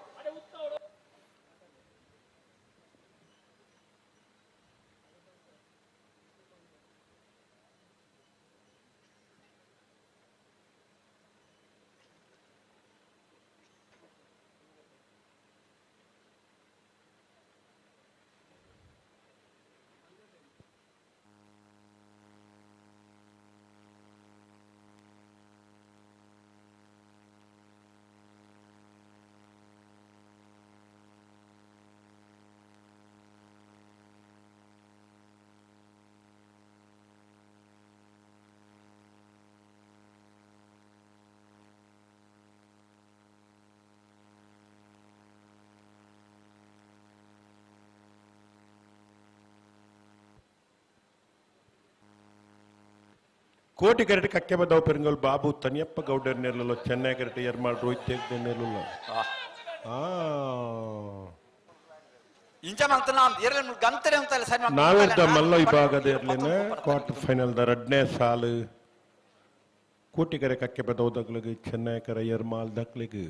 ಕೋಟಿ ಕರೆಕ್ಟ್ ಕಕ್ಕೆ ಬದ್ದಾವ ಪೆರಿಂಗಲ್ ಬಾಬು ತನಿಯಪ್ಪ ಗೌಡರ್ ನೆರಳು ಚೆನ್ನೈ ಕರೆಕ್ಟ್ ಎರ್ಮಾಳ್ ರೋಹಿತ್ ಹೆಗ್ಡೆ ನೆರಳು ಇಂಚ ಮಂತನ ಗಂತರೆ ಅಂತಲ್ಲ ಸರಿ ನಾವಿದ್ದ ಮಲ್ಲ ವಿಭಾಗದ ಇರ್ಲಿನ ಕ್ವಾರ್ಟರ್ ಫೈನಲ್ ದ 2ನೇ ಸಾಲು ಕೋಟಿ ಕರೆ ಕಕ್ಕೆ ಬದ್ದಾವ ದಕ್ಲಿಗೆ ಚೆನ್ನೈ ಕರೆ ಎರ್ಮಾಳ್ ದಕ್ಲಿಗೆ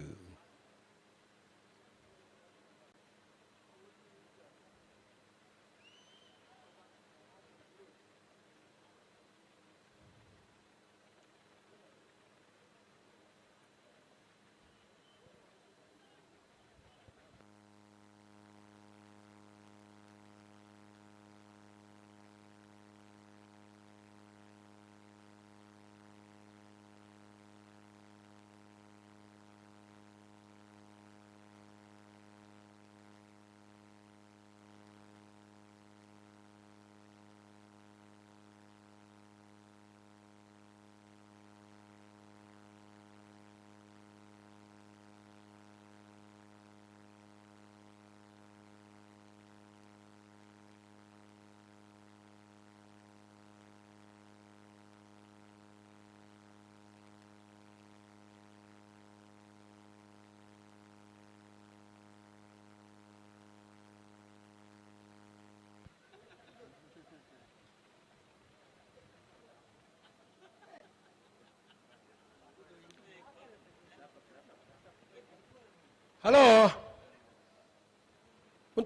ಹಲೋ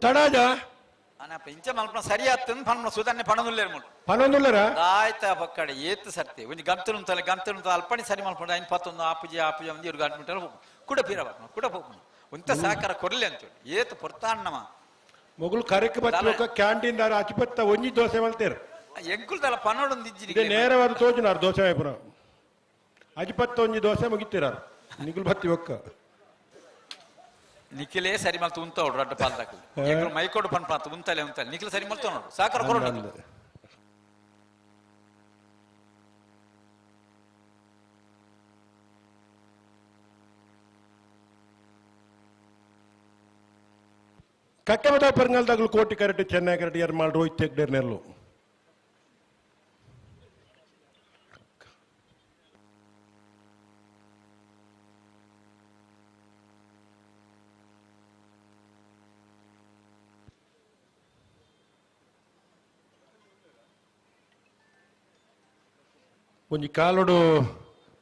ತಡಾಜ ಇಂಚ ಮಲ್ಪ ಸರಿಯಾತ ಪಣ್ಣ ಸುಧಾರಣೆ ಪಣದುಲ್ಲೇರು ಮುಟ್ಟು ಪನ್ನೊಂದುಲ್ಲರ ಆಯ್ತಾ ಪಕ್ಕಡೆ ಏತ್ ಸರ್ತಿ ಒಂಜಿ ಗಂತಲು ಗಂತಲು ಅಲ್ಪಣಿ ಸರಿ ಮಲ್ಪಂಡ ಐನ್ 21 ಆಪುಜಿ ಒಂದು 2 ಗಂಟೆ ಮಿಟರ್ ಕೂಡ ಪೀರ ಕೂಡ ಹೋಗ್ನು ಒಂತ ಸಹಕಾರ ಕೊರ್ಲಿ ಅಂತ ಏತ್ ಪೊರ್ತಾಣ್ಣಮ ಮೊಗಲು ಕರೆಕ್ ಬಚ್ಚ ಕ್ಯಾಂಟೀನ್ ದಾರ ಅಚಿಪತ್ತ ಒಂಜಿ ದೋಸೆ ಮಲ್ತೇರು ಎಂಕುಲ್ದಲ್ಲ ಪನ್ನೊಂದು ಇಜ್ಜಿರಿ ನೇರವಾದ ತೋಜುನಾರು ದೋಸೆ ಆಯ್ಪುರ ಅಜಿಪತ್ತ ಒಂಜಿ ದೋಸೆ ಮುಗಿತೀರ ನಿಗುಲ್ ಬತ್ತಿ ಒಕ್ಕ ನಿಖಿಲೇ ಸರಿ ಮಲ್ತು ಉಂತವಡು ರಡ್ಡ ಪಾಲ್ದಾಕಲು ಮೈಕೋಡು ಪಣ್ ಪಾತ ಉಂತಲೆ ನಿಖಿಲ ಸರಿ ಮಲ್ತು ನೋಡು ಸಾಕರ ಕೊರಡು ಕಕ್ಕೆಬದ ಪೆರಂಗಲ್ದಾಗಲು ಕೋಟಿ ಕರೆಕ್ಟ್ ಚೆನ್ನೈ ಕರೆಕ್ಟ್ ಎರ್ಮಾಳ್ ರೋಹಿತ್ ಹೆಗ್ಡೆ ನೆರಳು ಒಂಜಿ ಕಾಲೋಡು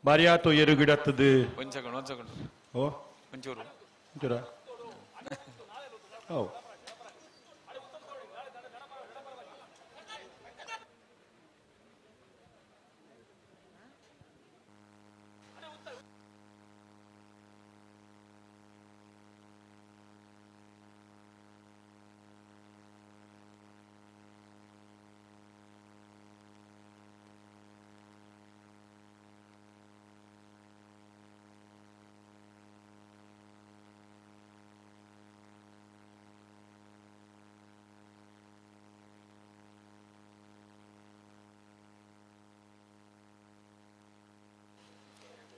ಮರ್ಯಾತು ಎರುಗಿಡತ್ತದು ಒಂಚಕೊಂಡು ಓ ಒಂಚೂರು ಒಂಚೂರ ಓ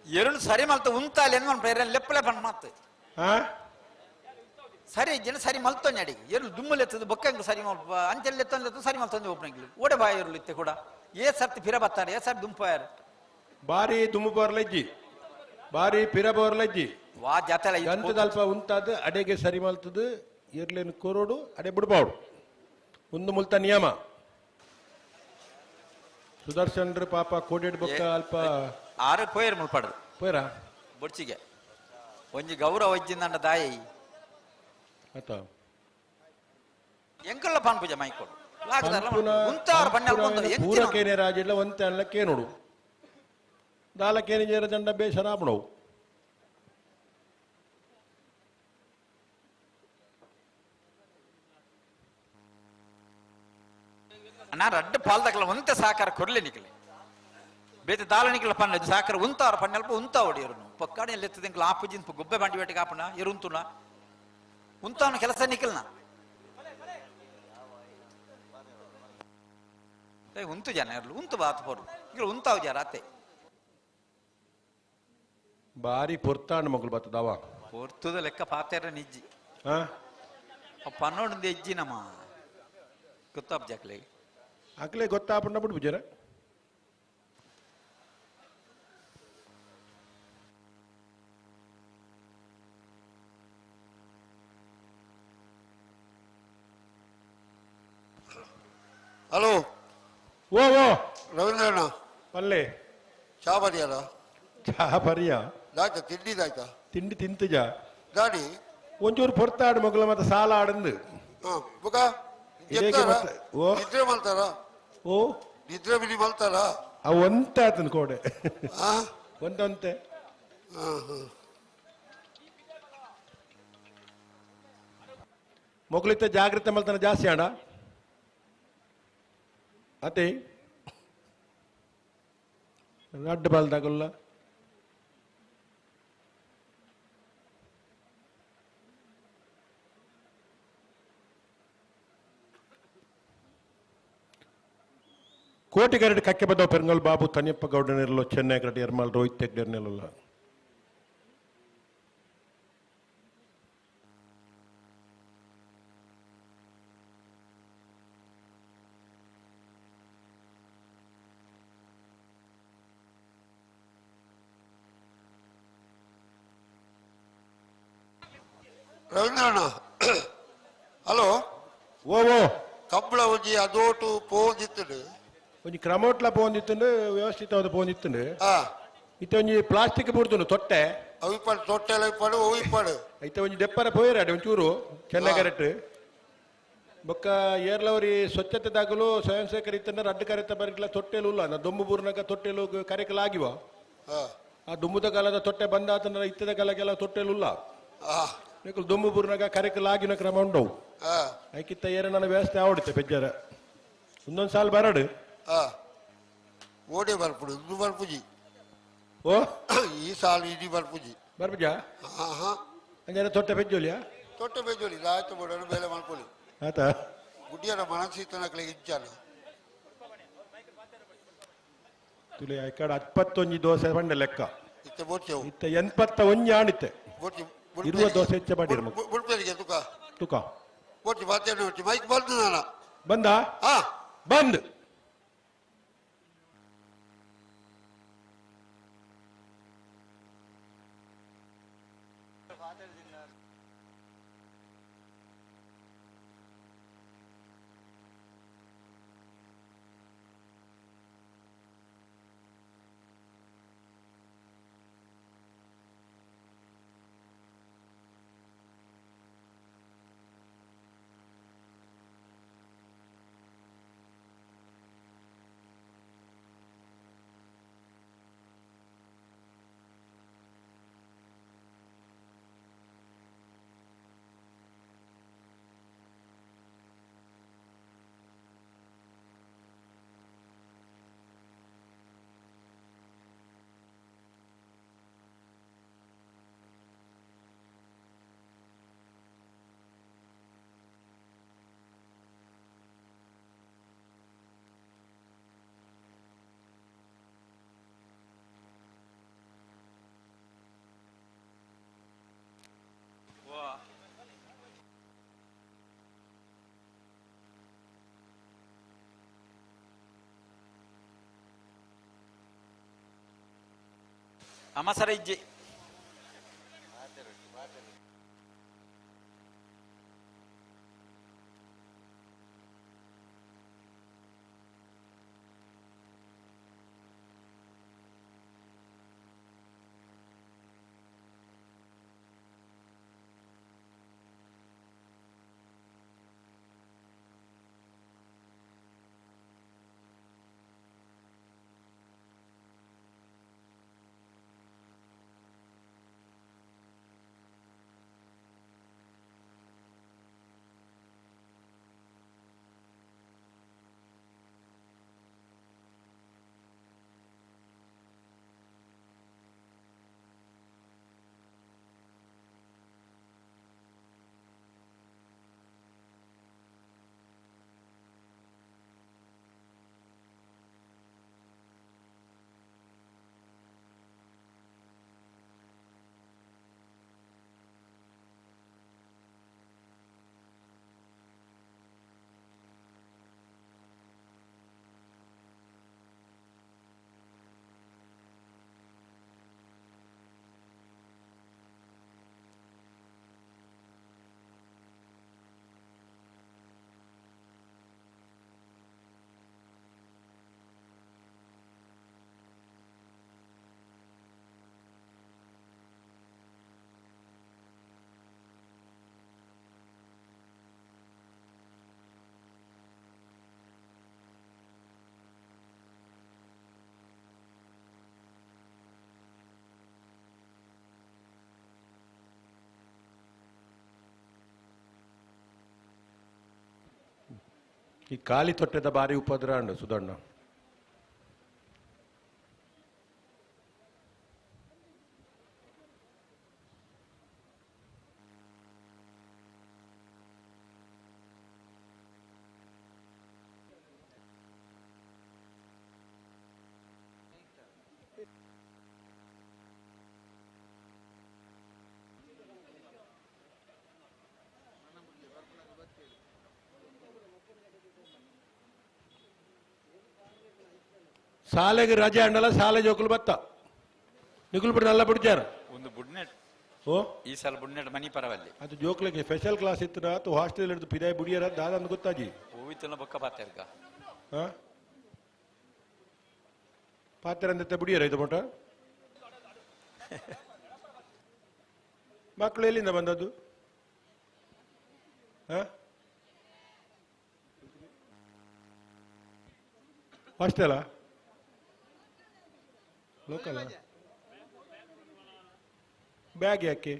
ಎರಡು ಸರಿ ಮಲ್ತ ಉಂತಾಲೆ ಲೆಪ್ಪಲೆ ಪಣ್ ಮಾತು ಸರಿ ಜನ ಸರಿ ಮಲ್ತೊಂದು ಅಡಿಗೆ ಎರಡು ದುಮ್ಮಲ್ ಎತ್ತದು ಬೊಕ್ಕಂಗ್ ಸರಿ ಮಲ್ಪ ಅಂಚೆಲ್ಲ ಎತ್ತೊಂದು ಸರಿ ಮಲ್ತೊಂದು ಒಬ್ಬನಿಗೆ ಓಡೆ ಬಾಯಿ ಇರಲು ಇತ್ತೆ ಕೂಡ ಸರ್ತಿ ಪಿರ ಬತ್ತಾರೆ ಸರ್ತಿ ದುಂಪಾರ ಬಾರಿ ದುಮ್ಮು ಬೋರ್ಲಜ್ಜಿ ಬಾರಿ ಪಿರ ಬೋರ್ಲಜ್ಜಿ ವಾ ಜಾತಲ ಎಂತದಲ್ಪ ಉಂತಾದ ಅಡೆಗೆ ಸರಿ ಮಲ್ತದು ಇರ್ಲೇನು ಕೋರೋಡು ಅಡೆ ಬಿಡ್ಬಾವ್ಡು ಒಂದು ಮುಲ್ತ ನಿಯಮ ಸುದರ್ಶನ್ರ ಪಾಪ ಕೋಡೆಡ್ ಬೊಕ್ಕ ಅಲ್ಪ ಆರು ಪೋಯರ್ ಮುಲ್ಪಡ್ದು ಪೋಯರ ಬೊಡ್ಚಿಗೆ ಒಂಜಿ ಗೌರವ ಇಜ್ಜಿಂದಂಡ ದಾಯಿ ಆತ ಎಂಕಲ್ಲ ಪಾನ್ ಪೂಜೆ ಮೈಕೊಡು ಉಂತಾರು ಪೂರಕೇನೆ ರಾಜಿಲ್ಲ ಒಂತೆ ಅಲ್ಲ ಕೇನೋಡು ದಾಲಕೇನೆ ಜೇರ ದಂಡ ಬೇಸರ ಆಪಣವು ನಾ ರಡ್ಡು ಪಾಲ್ದಾಕಲ್ಲ ಒಂತೆ ಸಾಕಾರ ಕೊರ್ಲೆ ನಿಕಲೆ ಬೇತೆ ದಾಲ ನಿಕಲ ಪನ್ನ ಸಾಕಾರ ಉಂತಾರು ಪಣ್ಣಲ್ಪ ಉಂತಾ ಹೊಡಿಯರು ಪಕ್ಕಾಡಿ ಎಲ್ಲಿ ಎತ್ತದಿಂಕಲ ಆಪುಜಿನ್ ಗೊಬ್ಬೆ ಬಂಡಿ ಬೇಟಿಗೆ ಆಪಣ ಎರುಂತುನ ಉಂತಾವನ ಕೆಲಸ ನಿಕಲ್ನ ಉಂತು ಜನ ಇರ್ಲು ಉಂತು ಬಾತ್ ಪೋರು ಈಗ ಉಂತಾವ್ ಜರ ಅತ್ತೆ ಬಾರಿ ಪೊರ್ತಾಂಡ್ ಮಗಳು ಬತ್ತದವ ಪೊರ್ತುದ ಲೆಕ್ಕ ಪಾತೇರ ನಿಜ್ಜಿ ಪನ್ನೋಡು ಎಜ್ಜಿ ನಮ್ಮ ಗೊತ್ತಾಪ್ ಜಾಕ್ಲೆ ಅಕ್ಲೆ ಗೊತ್ತಾಪಣ್ಣ ಬಿಡು ಬಿಜರ ಹಲೋ ಓ ಓ ರವೀಂದ್ರಣ್ಣ ಪಲ್ಲೆ ಚಾ ಬರಿಯಲ್ಲ ಚಹಾ ಪರಿಯ ದಾಯ್ತಾ ತಿಂಡಿದಾಯ್ತಾ ತಿಂಡಿ ತಿಂತಜ ಗಾಡಿ ಒಂಚೂರು ಪೊರ್ತಾಡು ಮಗಳ ಮತ್ತೆ ಸಾಲ ಆಡಂದು ಬುಗ ಓ ನಿದ್ರೆ ಮಲ್ತಾರ ಓ ನಿದ್ರೆ ಬಿಡಿ ಮಲ್ತಾರ ಅವು ಒಂತೆ ಆತನ ಕೋಡೆ ಒಂದಂತೆ ಮಗಳಿತ್ತ ಜಾಗ್ರತೆ ಮಲ್ತಾನ ಜಾಸ್ತಿ ಆಡ ಅದೇ ರಡ್ಡು ಬಾಲ್ದಾಗಲ್ಲ ಕೋಟಿ ಗರಡಿ ಕಕ್ಕೆ ಬದವ ಪೆರಂಗಲ್ ಬಾಬು ತನಿಯಪ್ಪ ಗೌಡನಿರಲು ಚೆನ್ನೈ ಗರಡಿ ಎರ್ಮಾಲ್ ರೋಹಿತ್ ಹೆಗ್ಡೆರ್ನೆಲ್ಲ ರವೀಂದ್ರಣ್ಣ ಹಲೋ ಓ ಓ ಕಂಬಳ ಒಂಜಿ ಅದೋಟು ಪೋಂದಿತ್ತು ಒಂಜಿ ಕ್ರಮೋಟ್ಲ ಪೋಂದಿತ್ತು ವ್ಯವಸ್ಥಿತವಾದ ಪೋಂದಿತ್ತು ಇತ್ತ ಒಂಜಿ ಪ್ಲಾಸ್ಟಿಕ್ ಬುಡ್ದು ತೊಟ್ಟೆ ಅವಿಪಾಡು ತೊಟ್ಟೆಲ್ಲ ಇಪ್ಪಾಡು ಅವಿಪಾಡು ಐತೆ ಒಂಜಿ ದೆಪ್ಪರ ಪೋಯರಾಡೆ ಒಂಚೂರು ಚೆನ್ನೈ ಕರೆಕ್ಟ್ ಬೊಕ್ಕ ಏರ್ಲವರಿ ಸ್ವಚ್ಛತೆದಾಗಲು ಸ್ವಯಂ ಸೇವಕರು ಇತ್ತಂದ್ರೆ ರಡ್ಡು ಕರೆತ ಬರಲಿಲ್ಲ ತೊಟ್ಟೆಲು ಇಲ್ಲ ನಾ ದೊಂಬು ಬೂರ್ನಾಗ ತೊಟ್ಟೆಲು ಕರೆಕಲಾಗಿವ ಆ ದುಂಬುದ ಕಾಲದ ತೊಟ್ಟೆ ಬಂದಾತಂದ್ರೆ ಇತ್ತದ ಕಾಲಕ್ಕೆಲ್ಲ ತೊಟ್ಟೆಲು ಇಲ್ಲ ದೊಂಬು ಬೂರ್ನಾಗ ಕರೆಕಲಾಗಿನ ಕ್ರಮ ಉಂಡವು ಐಕಿತ್ತ ಏರ ನನ್ನ ವ್ಯವಸ್ಥೆ ಆವಡುತ್ತೆ ಬೆಜ್ಜರ ಒಂದೊಂದು ಸಾಲ ಬರಡು ಓಡೆ ಬರ್ಪುಡು ಇನ್ನು ಬರ್ಪುಜಿ ಓ ಈ ಸಾಲ ಇಡೀ ಬರ್ಪುಜಿ ಬರ್ಬಜಾ ಅಂಜನ ತೊಟ್ಟ ಪೆಜ್ಜೋಲಿಯಾ ತೊಟ್ಟ ಬೇಜೋಲಿ ಆಯ್ತು ಬಿಡೋಣ ಬೇಲೆ ಮಾಡ್ಕೊಳ್ಳಿ ಆತ ಗುಡ್ಡಿಯರ ಮನಸ್ಸಿತನಕ್ಲೆ ಇಚ್ಚಾನ ತುಲೆ ಐಕಡೆ 21 ದೋಸೆ ಬಂಡ ಲೆಕ್ಕ ಇತ್ತೆ ಬೋಚೆವು ಇತ್ತ 81 ಆಣಿತ್ತೆ ಬೋಚಿ ಇರುವ ದೋಸೆ ಹೆಚ್ಚ ಮಾಡಿರ ಬುಡ್ಪೇರಿಗೆ ತುಕ ತುಕ ಬೋಚಿ ಬಾತೇನೆ ಮೈಕ್ ಬಂದು ನಾನು ಬಂದ ಹಾ ಬಂದ್ ಅಮಸರ ಇಜ್ಜೆ ಈ ಖಾಲಿ ತೊಟ್ಟೆದ ಬಾರಿ ಉಪದ್ರ ಅಂಡು ಸುಧಣ್ಣ ಶಾಲೆಗೆ ರಜೆ ಅಂಡಲ್ಲ ಶಾಲೆ ಜೋಕುಲು ಬತ್ತ ನಿಗುಲು ಬಿಟ್ಟು ನಲ್ಲ ಬಿಡ್ಚಾರ ಒಂದು ಬುಡ್ನೆಟ್ ಓ ಈ ಸಲ ಬುಡ್ನೆಟ್ ಮನಿ ಪರವಲ್ಲಿ ಅದು ಜೋಕ್ಲಿಗೆ ಸ್ಪೆಷಲ್ ಕ್ಲಾಸ್ ಇತ್ತು ಅಥವಾ ಹಾಸ್ಟೆಲ್ ಹಿಡಿದು ಪಿದಾಯಿ ಬುಡಿಯರ ದಾದಂದು ಗೊತ್ತಾಜಿ ಹೋಯ್ತಲ್ಲ ಬೊಕ್ಕ ಪಾತೆರ್ಗ ಹಾ ಪಾತ್ರೆ ಬುಡಿಯರ ಇದು ಮಟ ಮಕ್ಕಳು ಎಲ್ಲಿಂದ ಬಂದದ್ದು ಹಾಸ್ಟೆಲಾ ಲೋಕಲ್ ಬ್ಯಾಗ್ ಯಾಕೆ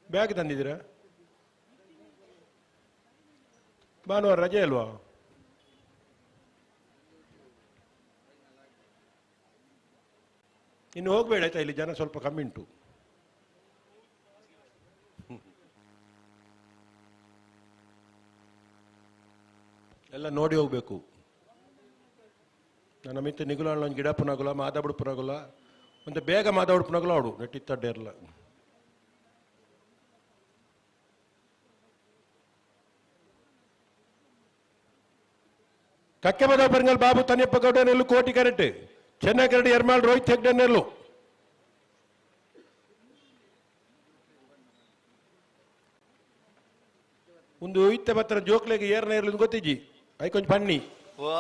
ಬ್ಯಾಗ್ ತಂದಿದ್ದೀರಾ ಭಾನುವಾರ ರಜೆ ಅಲ್ವಾ ಇನ್ನು ಹೋಗ್ಬೇಡ ಆಯ್ತಾ ಇಲ್ಲಿ ಜನ ಸ್ವಲ್ಪ ಕಮ್ಮಿ ಉಂಟು ಎಲ್ಲ ನೋಡಿ ಹೋಗ್ಬೇಕು. ನನ್ನ ಮಿತ್ತ ನಿಗುಲ ಒಂದು ಗಿಡ ಪುನಗುಲ ಮಾತಾಬಿಡು ಪುನಗುಲ ಒಂದು ಬೇಗ ಮಾತಾಬಿಡು ಪುನಗುಲ ಅವಡು ನೆಟ್ಟಿತ್ತಡ್ಡೆ ಇರಲ್ಲ. ಕಕ್ಕೆಬದ ಪೆರಂಗಲ್ ಬಾಬು ತನ್ಯಪ್ಪ ಗೌಡ ನೆಲ್ಲು ಕೋಟಿ ಕರೆಕ್ಟ್ ಚೆನ್ನೈ ಕರಡಿ ಎರ್ಮಾಳ್ ರೋಹಿತ್ ಹೆಗ್ಡೆ ನೆಲ್ಲು ಒಂದು ಇತ್ತೆ ಬತ್ತನ ಜೋಕ್ಲೆಗೆ ಏರ್ನ ಇರ್ಲಿಂದು ಗೊತ್ತಿಜ್ಜಿ ಐ ಕೊಂಚ ಪಣ್ಣಿ ಓ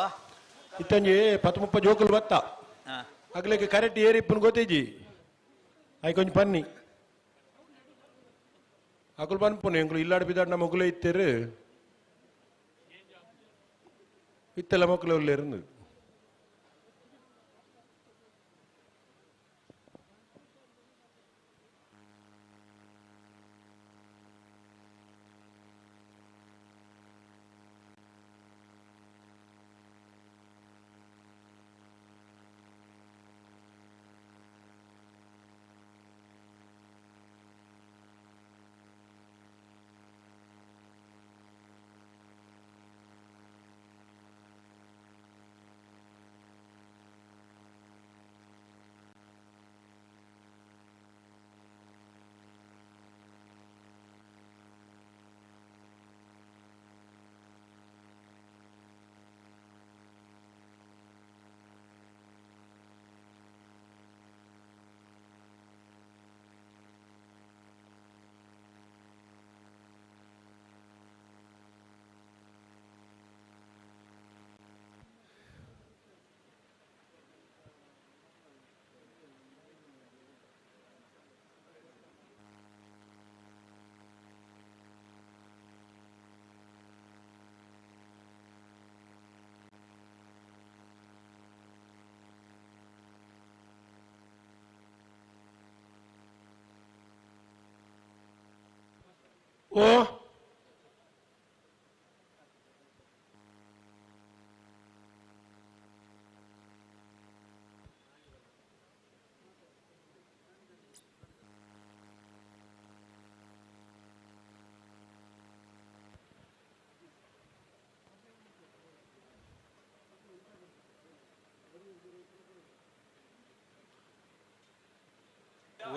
ಇತ್ತಂಜಿ 10-30 ಜೋಕುಲು ಬತ್ತ ಅಗ್ಲೆಗೆ ಕರೆಕ್ಟ್ ಏರಿಪ್ಪನ್ ಗೊತ್ತಿಜ್ಜಿ ಐ ಕೊಂಚ ಪನ್ನಿ ಅಕುಲು ಪನ್ಪುನು ಎಂಕ್ಲು ಇಲ್ಲಾಡ್ ಬಿದ್ದಾಡ್ ನಮ್ಮ ಮಗುಲೇ ಇತ್ತೇರು ಇತ್ತೆಲ್ಲ ಮಕ್ಕಳು ಉள்ள ಇருந்து ಓ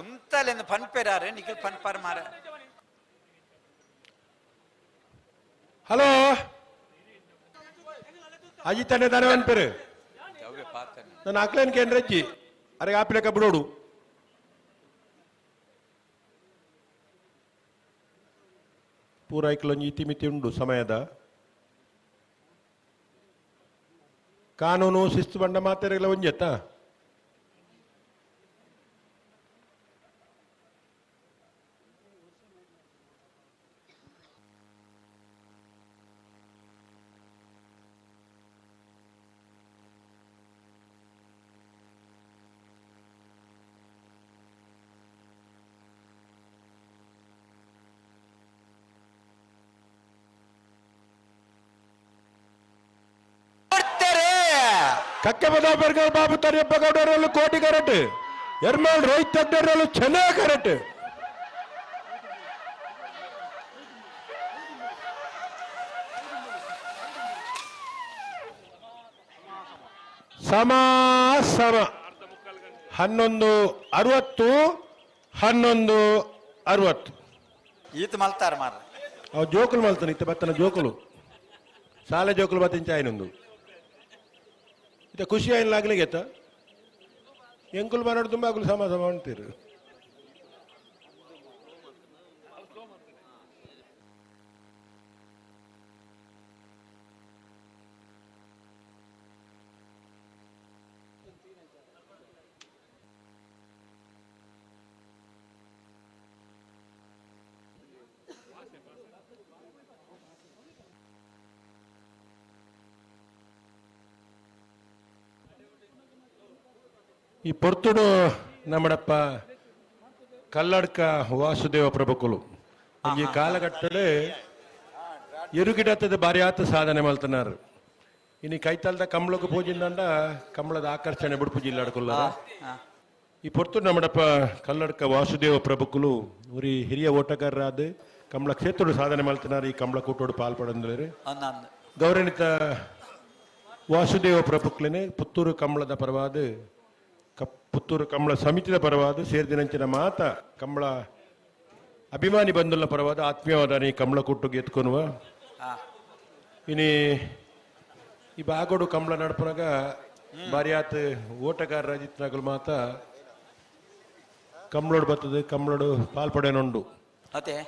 ಉಂತಲೆಂದು ಪನ್ಪೆರಾರೆ ನಿಖಿಲ್ ಪನ್ಪಾರ ಮಾರ. ಹಲೋ ಅಜಿ ತನ್ನೆ ತಾನೆ ಅನ್ಪೇರು ನಾನು ಆಕ್ಲೇನ್ ಕೇಂದ್ರಜ್ಜಿ ಅರೆ ಆಪಿಲೆ ಕಬ್ಬಿಡೋಡು ಪೂರೈಕಲೊಂದು ಇತಿಮಿತಿ ಉಂಡು ಸಮಯದ ಕಾನೂನು ಶಿಸ್ತು ಬಂಡ ಮಾತೆರೆಗಳ ಒಂಜೆತ್ತ ಕಕ್ಕೆಬದ ಬೆರ್ಗಲ್ ಬಾಬು ತರಿಯಪ್ಪ ಗೌಡರಲ್ಲೂ ಕೋಟಿ ಕರೆಕ್ಟ್ ಎರ್ಮಾಳ್ ರೋಹಿತ್ ಹೆಗ್ಡೆರಲ್ಲೂ ಚೆನ್ನಾಗಿ ಕರೆಕ್ಟ್ ಸಮ 11:60 11:60 ಈತ ಮಲ್ತಾರ ಮಾರ ಅವ್ ಜೋಕುಲು ಮಲ್ತಾನೆ ಇತ್ತ ಬತ್ತನ ಜೋಕುಲು ಸಾಲೆ ಜೋಕುಲು ಬತ್ತಿನ ಚಾಯ್ನೊಂದು ಇತ್ತ ಖುಷಿ ಆಯ್ಲಾಗ್ಲಿಗೆ ಎತ್ತ ಎಂಕುಲು ಮಾಡೋದು ತುಂಬ ಅಗುಲು ಸಮ ಅಂತೀರು ಈ ಪೊರ್ತುಡು ನಮ್ಮಡಪ್ಪ ಕಲ್ಲಡ್ಕ ವಾಸುದೇವ ಪ್ರಭುಕುಲು ಈ ಕಾಲಘಟ್ಟಡೆ ಎರುಗಿಡತ್ತದ ಬಾರಿ ಆತ ಸಾಧನೆ ಮಲ್ತನಾರು ಇನ್ನು ಕೈತಲ್ದ ಕಂಬಳಕ್ಕೆ ಪೂಜಿಂದ ಕಂಬಳದ ಆಕರ್ಷಣೆ ಬಿಡುಪು ಜಿಲ್ಲಾಡ್ಕೊಲ್ಲ ಈ ಪೊರ್ತುಡು ನಮ್ಮಡಪ್ಪ ಕಲ್ಲಡ್ಕ ವಾಸುದೇವ ಪ್ರಭುಕುಲು ಉರಿ ಹಿರಿಯ ಓಟಗಾರರಾದ ಕಂಬಳ ಕ್ಷೇತ್ರಡು ಸಾಧನೆ ಮಲ್ತನಾರು ಈ ಕಂಬಳ ಕೂಟೋಡು ಪಾಲ್ಪಡಂದ್ರೆ ಗೌರವಿತ ವಾಸುದೇವ ಪ್ರಭುಕ್ಲನೆ ಪುತ್ತೂರು ಕಂಬಳದ ಪರವಾದ ಪುತ್ತೂರು ಕಂಬಳ ಸಮಿತಿಯ ಪರವಾದ ಸೇರಿದಿನಂಚಿನ ಮಾತ ಕಂಬಳ ಅಭಿಮಾನಿ ಬಂಧುల ಪರವಾದ ಆತ್ಮೀಯವಾದ ಈ ಕಂಬಳ ಕೊಟ್ಟು ಎತ್ಕೊನುವ ಇನಿ ಈ ಬಾಗೋಡು ಕಂಬಳ ನಡಪನಾಗ ಬಾರಿ ಆತ ಓಟಗಾರ ರಜಿತ್ನಾಗಲು ಮಾತ ಕಂಬಳೋಡು ಬರ್ತದೆ ಕಂಬಳೋಡು ಪಾಲ್ಪಡೆನುಂಡು ಅದೇ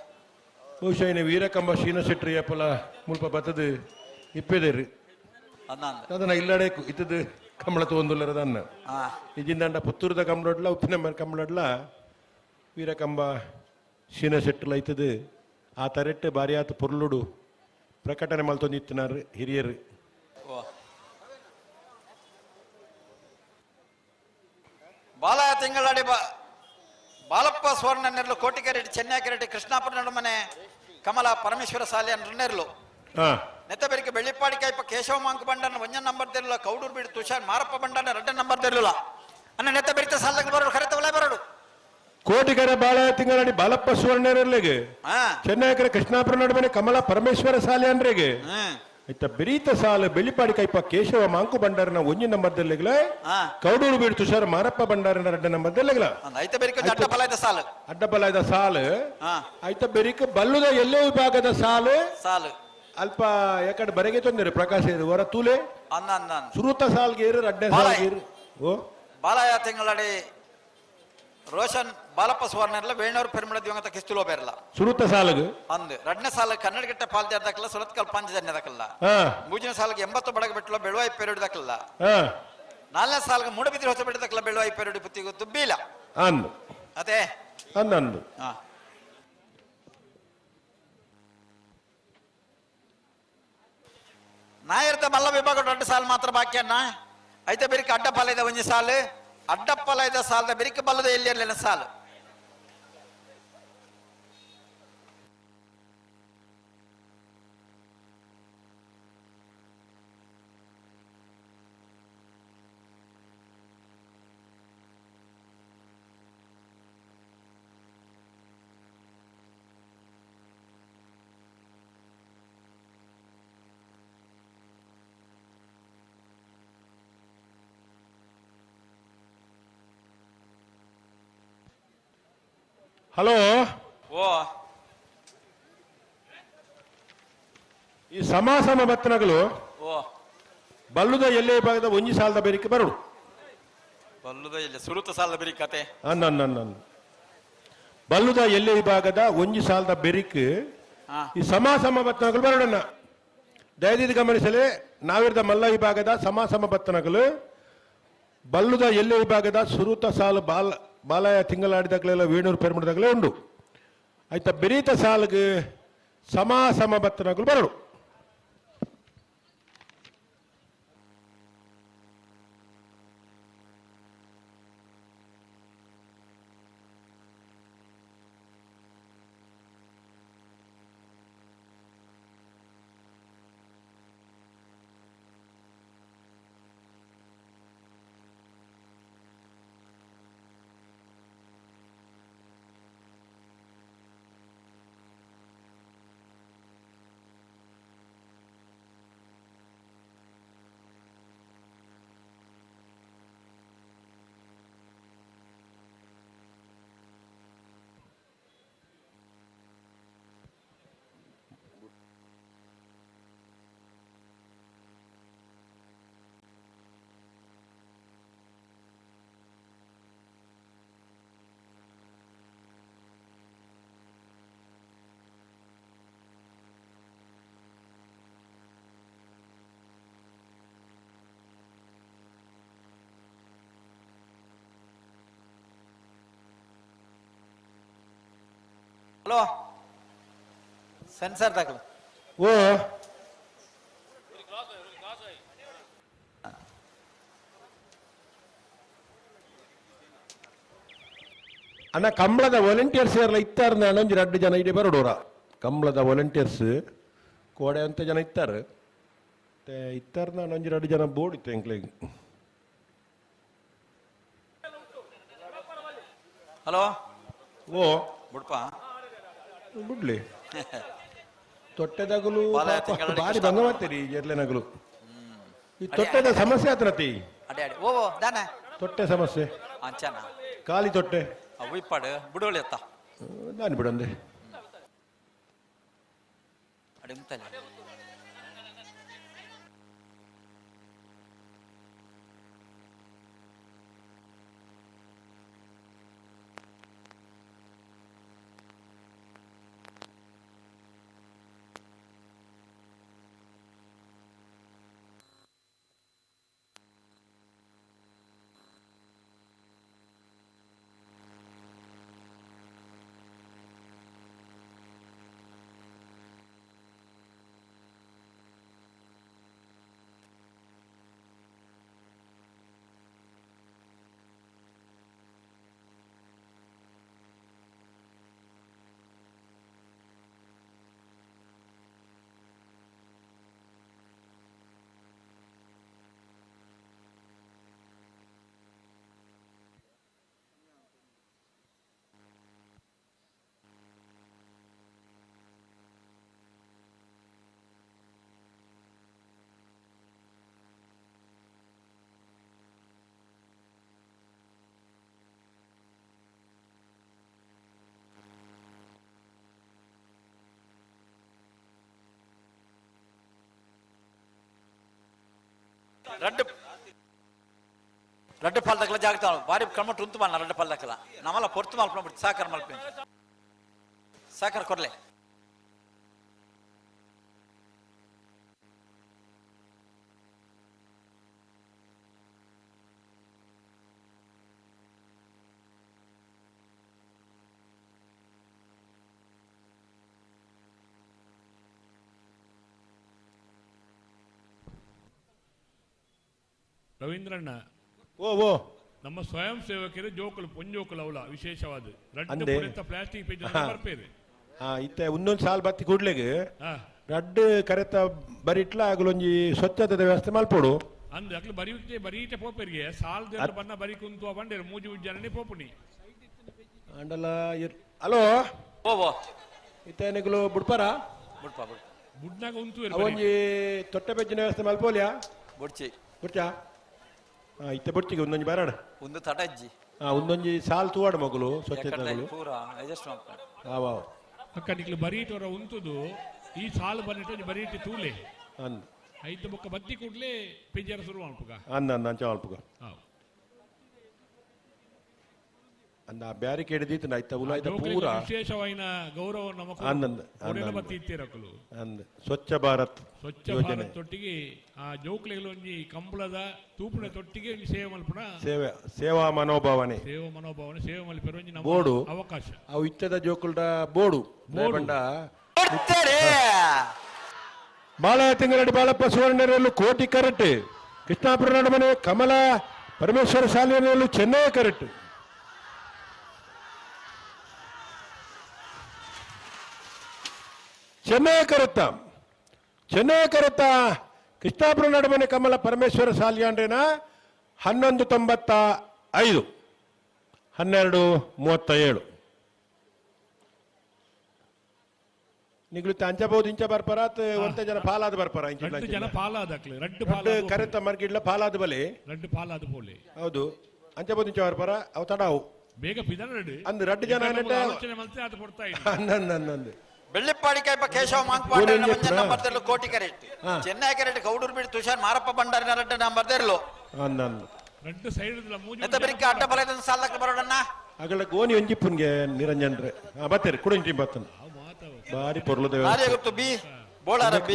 ಬಹುಶಃ ಇನ್ನು ವೀರಕಂಬ ಶೀನಶೆಟ್ಟಿ ಅಪ್ಪಲ ಮುಲ್ಪ ಬರ್ತದೆ ಇಪ್ಪೇದೇರಿ ಅನ್ನ ಅದನ್ನ ಇಲ್ಲಡೆ ಇತ್ತದ ಕಂಬಳ ತೊಂದುಲ್ಲರದ ಅನ್ನ ಇಜಿಂದ ಪುತ್ತೂರದ ಕಂಬಳಡ್ಲ ಉಪ್ಪಿನ ಕಂಬಳಡ್ಲ ವೀರಕಂಬ ಶೀನಶೆಟ್ಟಲ ಐತದ ಆ ತರೆಟ್ಟು ಬಾರಿ ಆತ ಪೊರ್ಲುಡು ಪ್ರಕಟಣೆ ಮಲ್ತೊಂದಿತ್ತಿನಾರು ಹಿರಿಯರು ಬಾಲಯ ತಿಂಗಳಡಿ ಬಾಲಪ್ಪ ಸುವರ್ಣ ನೆರಳು ಕೋಟಿಕೆರೆಡ್ಡಿ ಚೆನ್ನೈಕೆರೆಡ್ಡಿ ಕೃಷ್ಣಾಪುರ ನಡುಮನೆ ಕಮಲ ಪರಮೇಶ್ವರ ಸಾಲಿಯ ನೆರಳು ನೆತ್ತಬೆರಿಕೆ ಬೆಳ್ಳಿಪ್ಪಾಡಿ ಕೈಪ ಕೇಶವ ಮಾಂಕ ಬಂಡನ ಒಂಜನ್ ನಂಬರ್ ತೆರಲ್ಲ ಕೌಡೂರು ಬಿಡು ತುಷಾರ್ ಮಾರಪ್ಪ ಬಂಡನ ರೆಡ್ಡ ನಂಬರ್ ತೆರಲಿಲ್ಲ ಅನ್ನ ನೆತ್ತಬೆರಿತ ಸಾಲ ಬರೋಡು ಕರೆತ ಒಲೆ ಬರೋಡು ಕೋಟಿಕೆರೆ ಬಾಳಯ ತಿಂಗಳಡಿ ಬಾಲಪ್ಪ ಸುವರ್ಣ ನೆರಳಿಗೆ ಚೆನ್ನೈಕೆರೆ ಕೃಷ್ಣಾಪುರ ನಡುಮನೆ ಕಮಲ ಪರಮೇಶ್ವರ ಸಾಲಿ ಅನ್ರೆಗೆ ಇತ್ತ ಬೆರೀತ ಸಾಲು ಬೆಳ್ಳಿಪಾಡಿ ಕೈಪ ಕೇಶವ ಮಾಂಕು ಬಂಡಾರನ ಒಂಜಿ ನಂಬರ್ ದೆಲ್ಲೆಗ್ಲ ಕೌಡೂರು ಬೀಡು ತುಷಾರ ಮಾರಪ್ಪ ಬಂಡಾರನ ರೆಡ್ಡ ನಂಬರ್ ದೆಲ್ಲೆಗ್ಲ ಐತ ಬೆರಿಕೆ ಅಡ್ಡಬಲಾಯ್ದ ಸಾಲು ಅಡ್ಡಬಲಾಯ್ದ ಸಾಲು ಐತ ಬೆರಿಕ ಬಲ್ಲುದ ಎಲ್ಲೋ ವಿಭಾಗದ ಸಾಲು ಸಾಲು ಅಲ್ಪ ಯಾಕಡೆ ಬರೆಗೆ ತೊಂದರೆ ಪ್ರಕಾಶ ಇದು ಹೊರ ತೂಲೆ ಅನ್ನ ಅನ್ನ ಸುರುತ ಸಾಲ್ಗೇರು ಅಡ್ಡ ಸಾಲ್ಗೇರು ಓ ಬಾಲಯ ತಿಂಗಳಡಿ ರೋಷನ್ ಬಾಲಪ್ಪ ಸುವರ್ಣ ವೇಣೂರು ಪೆರ್ಮಳ ದಿವಂಗತ ಕಿಸ್ತುಲೋ ಬೇರಲ್ಲ ಸುರುತ ಸಾಲಗು ಅಂದು ರಡ್ನೆ ಸಾಲ ಕನ್ನಡಗಿಟ್ಟ ಪಾಲ್ದಾರ್ದಕ್ಕಲ್ಲ ಸುರತ್ಕಲ್ ಪಂಚಜನ್ಯದಕ್ಕಲ್ಲ ಮೂಜನ ಸಾಲಿಗೆ 80 ಬಡಗ ಬಿಟ್ಟಲು ಬೆಳುವಾಯಿ ಪೇರುಡಿದಕ್ಕಲ್ಲ ನಾಲ್ನೇ ಸಾಲಿಗೆ ಮೂಡಬಿದ್ರಿ ಹೊಸ ಬಿಡದಕ್ಕಲ್ಲ ಬೆಳುವಾಯಿ ಪೇರುಡಿ ಬುತ್ತಿಗೂ ತುಬ್ಬಿಲ್ಲ ಅಂದು ಅದೇ ಅಂದು ನಾಯರ್ದ ಮಲ್ಲ ವಿಭಾಗ ದೊಡ್ಡ ಸಾಲು ಮಾತ್ರ ಬಾಕಿಯನ್ನ ಐತೆ ಬೆರಿಕೆ ಅಡ್ಡಪಾಲಯದ ಒಂಜಿ ಸಾಲು ಅಡ್ಡಪಾಲಯದ ಸಾಲದ ಬೆರಿಕೆ ಬಲ್ಲದ ಎಲ್ಲಿರಲಿಲ್ಲ ಸಾಲು ಹಲೋ ಓ ಈ ಸಮಾಸಮ ಬತ್ತನಗಳು ಓ ಬಲ್ಲುದ ಎಲ್ಲೇ ಭಾಗದ ಒಂಜಿ ಸಾಲದ ಬೆರಿಕೆ ಬರಡು ಬಲ್ಲುದ ಇಲ್ಲ ಸುರುತ ಸಾಲದ ಬರೀ ಕತೆ ಅನ್ನ ಬಲ್ಲುದ ಎಲ್ಲೇ ವಿಭಾಗದ ಒಂಜಿ ಸಾಲದ ಬೆರಿಕೆ ಈ ಸಮಾಸಮ ಬತ್ತನಗಳು ಬರಡನ್ನ ದಯದಿದ್ದು ಗಮನಿಸಲೇ ನಾವಿರದ ಮಲ್ಲ ವಿಭಾಗದ ಸಮಾಸಮ ಬತ್ತನಗಳು ಬಲ್ಲುದ ಎಲ್ಲೇ ವಿಭಾಗದ ಸುರುತ ಸಾಲು ಬಾಲಯ ತಿಂಗಳಾಡಿದಾಗಲೆಲ್ಲ ವೇಣೂರು ಪೆರ್ಮಡದಾಗಲೇ ಉಂಡು ಆಯ್ತಾ ಬೆರೀತ ಸಾಲಿಗೆ ಸಮಾಸಮ ಬತ್ತನಗಳು ಬರಡು ಹಲೋ ಸೆನ್ಸರ್ ದಾಖಲು ಓ ಅಣ್ಣ ಕಂಬಳದ ವಾಲಂಟಿಯರ್ಸ್ ಎಲ್ಲ ಇತ್ತಾರ ಅಣ್ಣಂಜಿ 2 ಜನ ಇಡೀ ಬರಡೋರ ಕಂಬಳದ ವಾಲಂಟಿಯರ್ಸ್ ಕೋಡೆ ಅಂತ ಜನ ಇತ್ತಾರೆ ಇತ್ತಾರ ಅಣ್ಣಂಜಿ 2 ಜನ ಬೋರ್ಡ್ ಇತ್ತು ಎಂಕ್ಲೆಗೆ ಹಲೋ ಓ ಬಿಡ್ಪ ಬಿಡ್ಲಿ ತೊಟ್ಟೆ ನಗಲು ಬಾಲ ಪಾಪ ತಿಂಗಳಲ್ಲಿ ಬಾರಿ ಕೃಷ್ಣ ಭಂಗ ಮಾಡ್ತೀರಿ ಎರ್ಲೆ ನಗಲು ಈ ತೊಟ್ಟೆದ ಸಮಸ್ಯೆ ಆತನತಿ ಅಡೆ ಅಡೆ ಓ ದಾನ ತೊಟ್ಟೆ ಸಮಸ್ಯೆ ಅಂಚನ ಖಾಲಿ ತೊಟ್ಟೆ ಅವು ಇಪ್ಪಾಡು ಬುಡೋಳಿ ಅತ್ತ ನಾನು ಬಿಡಂದೆ ಅಡೆ ಮುಂತಲೆ ರಡ್ಡು ಪಾಲ್ದಕ್ಲ ಜಾಗ್ತಾ ಬಾರಿ ಕಣ್ಮಟ್ಟು ಉಂಟು ಮಾಡ ರಡ್ಡು ಪಾಲ್ದಕ್ಲ ನಮ್ಮಲ್ಲ ಪೊರ್ತು ಮಲ್ಪಬಿಟ್ಟು ಸಾಕಾರ ಮಲ್ಪಿ ಸಾಕಾರ ಕೊರ್ಲೆ ರವೀಂದ್ರಣ್ಣ ಓ ಓ ನಮ್ಮ ಸ್ವಯಂ ಸೇವಕರು ಜೋಕುಲು ಪೊಂಜೋಕುಲು ಅವಳ ವಿಶೇಷವಾದ ಅಂದೆ? ಪ್ಲಾಸ್ಟಿಕ್ ಪೇಜ್ ಬರ್ಪೇರು ಇತ್ತೆ ಒಂದೊಂದು ಸಾಲ್ ಬತ್ತಿ ಕೂಡ್ಲೆಗ್ ಹಾ ರಡ್ಡು ಕರೆತ ಬರಿಟ್ಲ ಆಗಲೊಂಜಿ ಸ್ವಚ್ಛತೆ ವ್ಯವಸ್ಥೆ ಮಲ್ಪೋಡು ಅಂದ್ ಅಕ್ಲು ಬರೀಟೆ ಪೋಪೆರಿಗೆ ಸಾಲ್ ಬಣ್ಣ ಬರಿ ಕುಂತು ಬಂಡೇರು ಮೂಜಿ ಉಜ್ಜಾನೆ ಪೋಪುನಿ ಅಂಡಲ ಹಲೋ ಓ ಇತ್ತೆ ನಿಗಲು ಬುಡ್ಪಾರ ಬಿಡ್ಪ ಬಿಡ್ ಬುಡ್ನಾಗ ಉಂಟು ಅವೊಂಜಿ ತೊಟ್ಟೆ ಬೆಜ್ಜಿನ ವ್ಯವಸ್ಥೆ ಮಲ್ಪೋಲ್ಯಾ ಬುಡ್ಚಿ ಬುಡ್ಚಾ ಇತ್ತೆ ಬುಡ್ಚಿಗೆ ಒಂದೊಂಜಿ ಬರಾಡ ಒಂದು ತಟಜ್ಜಿ ಒಂದೊಂಜಿ ಸಾಲ್ ತೂವಾಡ ಮಗಳು ಸ್ವಚ್ಛತೆ ಮಗಳು ಪೂರ ಅಡ್ಜಸ್ಟ್ ಮಾಡ್ತಾರೆ ಆವ ಅಕ್ಕ ನಿಕ್ಲು ಬರೀಟವರ ಉಂಟುದು ಈ ಸಾಲು ಬಂದಿಟ್ಟು ಬರೀಟಿ ತೂಲೆ ಅಂದ್ ಐದು ಬೊಕ್ಕ ಬತ್ತಿ ಕೂಡ್ಲೆ ಪಿಂಜರ ಶುರು ಮಾಡ್ಪುಗ ಅಂದ ಅಂದ ಅಂಚ ಮಲ್ಪುಗ ಹಾವ್ ಅಂದ ಬ್ಯಾರಿಕೇಡ್ ದೀತನ ಐತ ಉಲ ಐತ ಪೂರ ವಿಶೇಷವಾದ ಗೌರವ ನಮಕ್ ಆನಂದ್ ಬತ್ತಿ ಇತ್ತಿರಕಲು ಅಂದ್ ಸ್ವಚ್ಛ ಭಾರತ್ ಸ್ವಚ್ಛ ಯೋಜನೆ ಭಾರತ್ ತೊಟ್ಟಿಗೆ ಆ ಜೋಕ್ಲೆಗಳು ಒಂಜಿ ಕಂಬಳದ ತೂಪುನ ತೊಟ್ಟಿಗೆ ಒಂಜಿ ಸೇವೆ ಮಲ್ಪುನ ಸೇವಾ ಮನೋಭಾವನೆ ಸೇವಾ ಮನೋಭಾವನೆ ಸೇವೆ ಮಲ್ಪೆರು ಒಂಜಿ ನಮ್ಮ ಬೋಡು ಅವಕಾಶ ಅವು ಇತ್ತದ ಜೋಕುಲ್ಡ ಬೋಡು ಬಂಡ ಬಾಳ ತಿಂಗಳಡಿ ಬಾಳಪ್ಪ ಸುವರ್ಣರಲ್ಲೂ ಕೋಟಿ ಕರೆಟ್ ಕೃಷ್ಣಾಪುರ ನಡುಮನೆ ಕಮಲ ಪರಮೇಶ್ವರ ಶಾಲೆಯಲ್ಲೂ ಚೆನ್ನೈ ಕರೆಟ್ ಚೆನ್ನೈ ಕರೆತ ಕೃಷ್ಣಾಪುರ ನಡುಮನೆ ಕಮಲ ಪರಮೇಶ್ವರ ಶಾಲೆಯಂಡ್ರೇನ 1195 12:37 ನಿಗ್ಲು ಅಂಚಬಹುದು ಇಂಚ ಬರ್ಪರಾತ್ ಒಂತ ಜನ ಪಾಲಾದ ಬರ್ಪರ ರಡ್ಡು ಜನ ಪಾಲಾದಕ್ಲೆ ರಡ್ಡು ಕರೆತ ಮರ್ಗಿಡ್ಲ ಪಾಲಾದ ಬಲೆ ರಡ್ಡು ಪಾಲಾದ ಪೋಲೆ ಹೌದು ಅಂಚಬಹುದು ಇಂಚ ಬರ್ಪರ ಅವು ತಡಾವು ಬೇಗ ಪಿದನ ರಡ್ಡು ಅಂದ್ ರಡ್ಡು ಜನ ಆಲೋಚನೆ ಮಲ್ತೆ ಅದು ಕೊಡ್ತಾ ಇದ್ದೆ ಅಂದ್ ಬೆಳ್ಳಿಪ್ಪಾಡಿ ಕೈಪ ಕೇಶವ ಮಾಂಕ್ಪಾಂಡ ನಂಬರ್ದೆರ್ಲು ಕೋಟಿ ಕರೆಟ್ ಚೆನ್ನೈ ಕರೆಟ್ ಗೌಡೂರ್ ಬಿಡಿ ತುಷಾರ್ ಮಾರಪ್ಪ ಭಂಡಾರಿ ರಡ್ಡ ನಂಬರ್ದೆರ್ಲು ಅಂದ್ ರಡ್ಡು ಸೈಡ್ ಮೂಜಿ ಎತ್ತ ಬರಿಕ ಅಡ್ಡ ಬಲದ ಸಾಲಕ್ಕೆ ಬರೋಡನ್ನ ಅಗಳ ಗೋನಿ ಒಂಜಿಪ್ಪನ್ಗೆ ನಿರಂಜನ್ರೆ ಬತ್ತೇರಿ ಕುಡಿಂಟಿ ಬತ್ತನ್ ಬಾರಿ ಪೊರ್ಲದ ಆರ್ಯ ಗೊತ್ತು ಬಿ ಬೋಳಾರ ಬಿ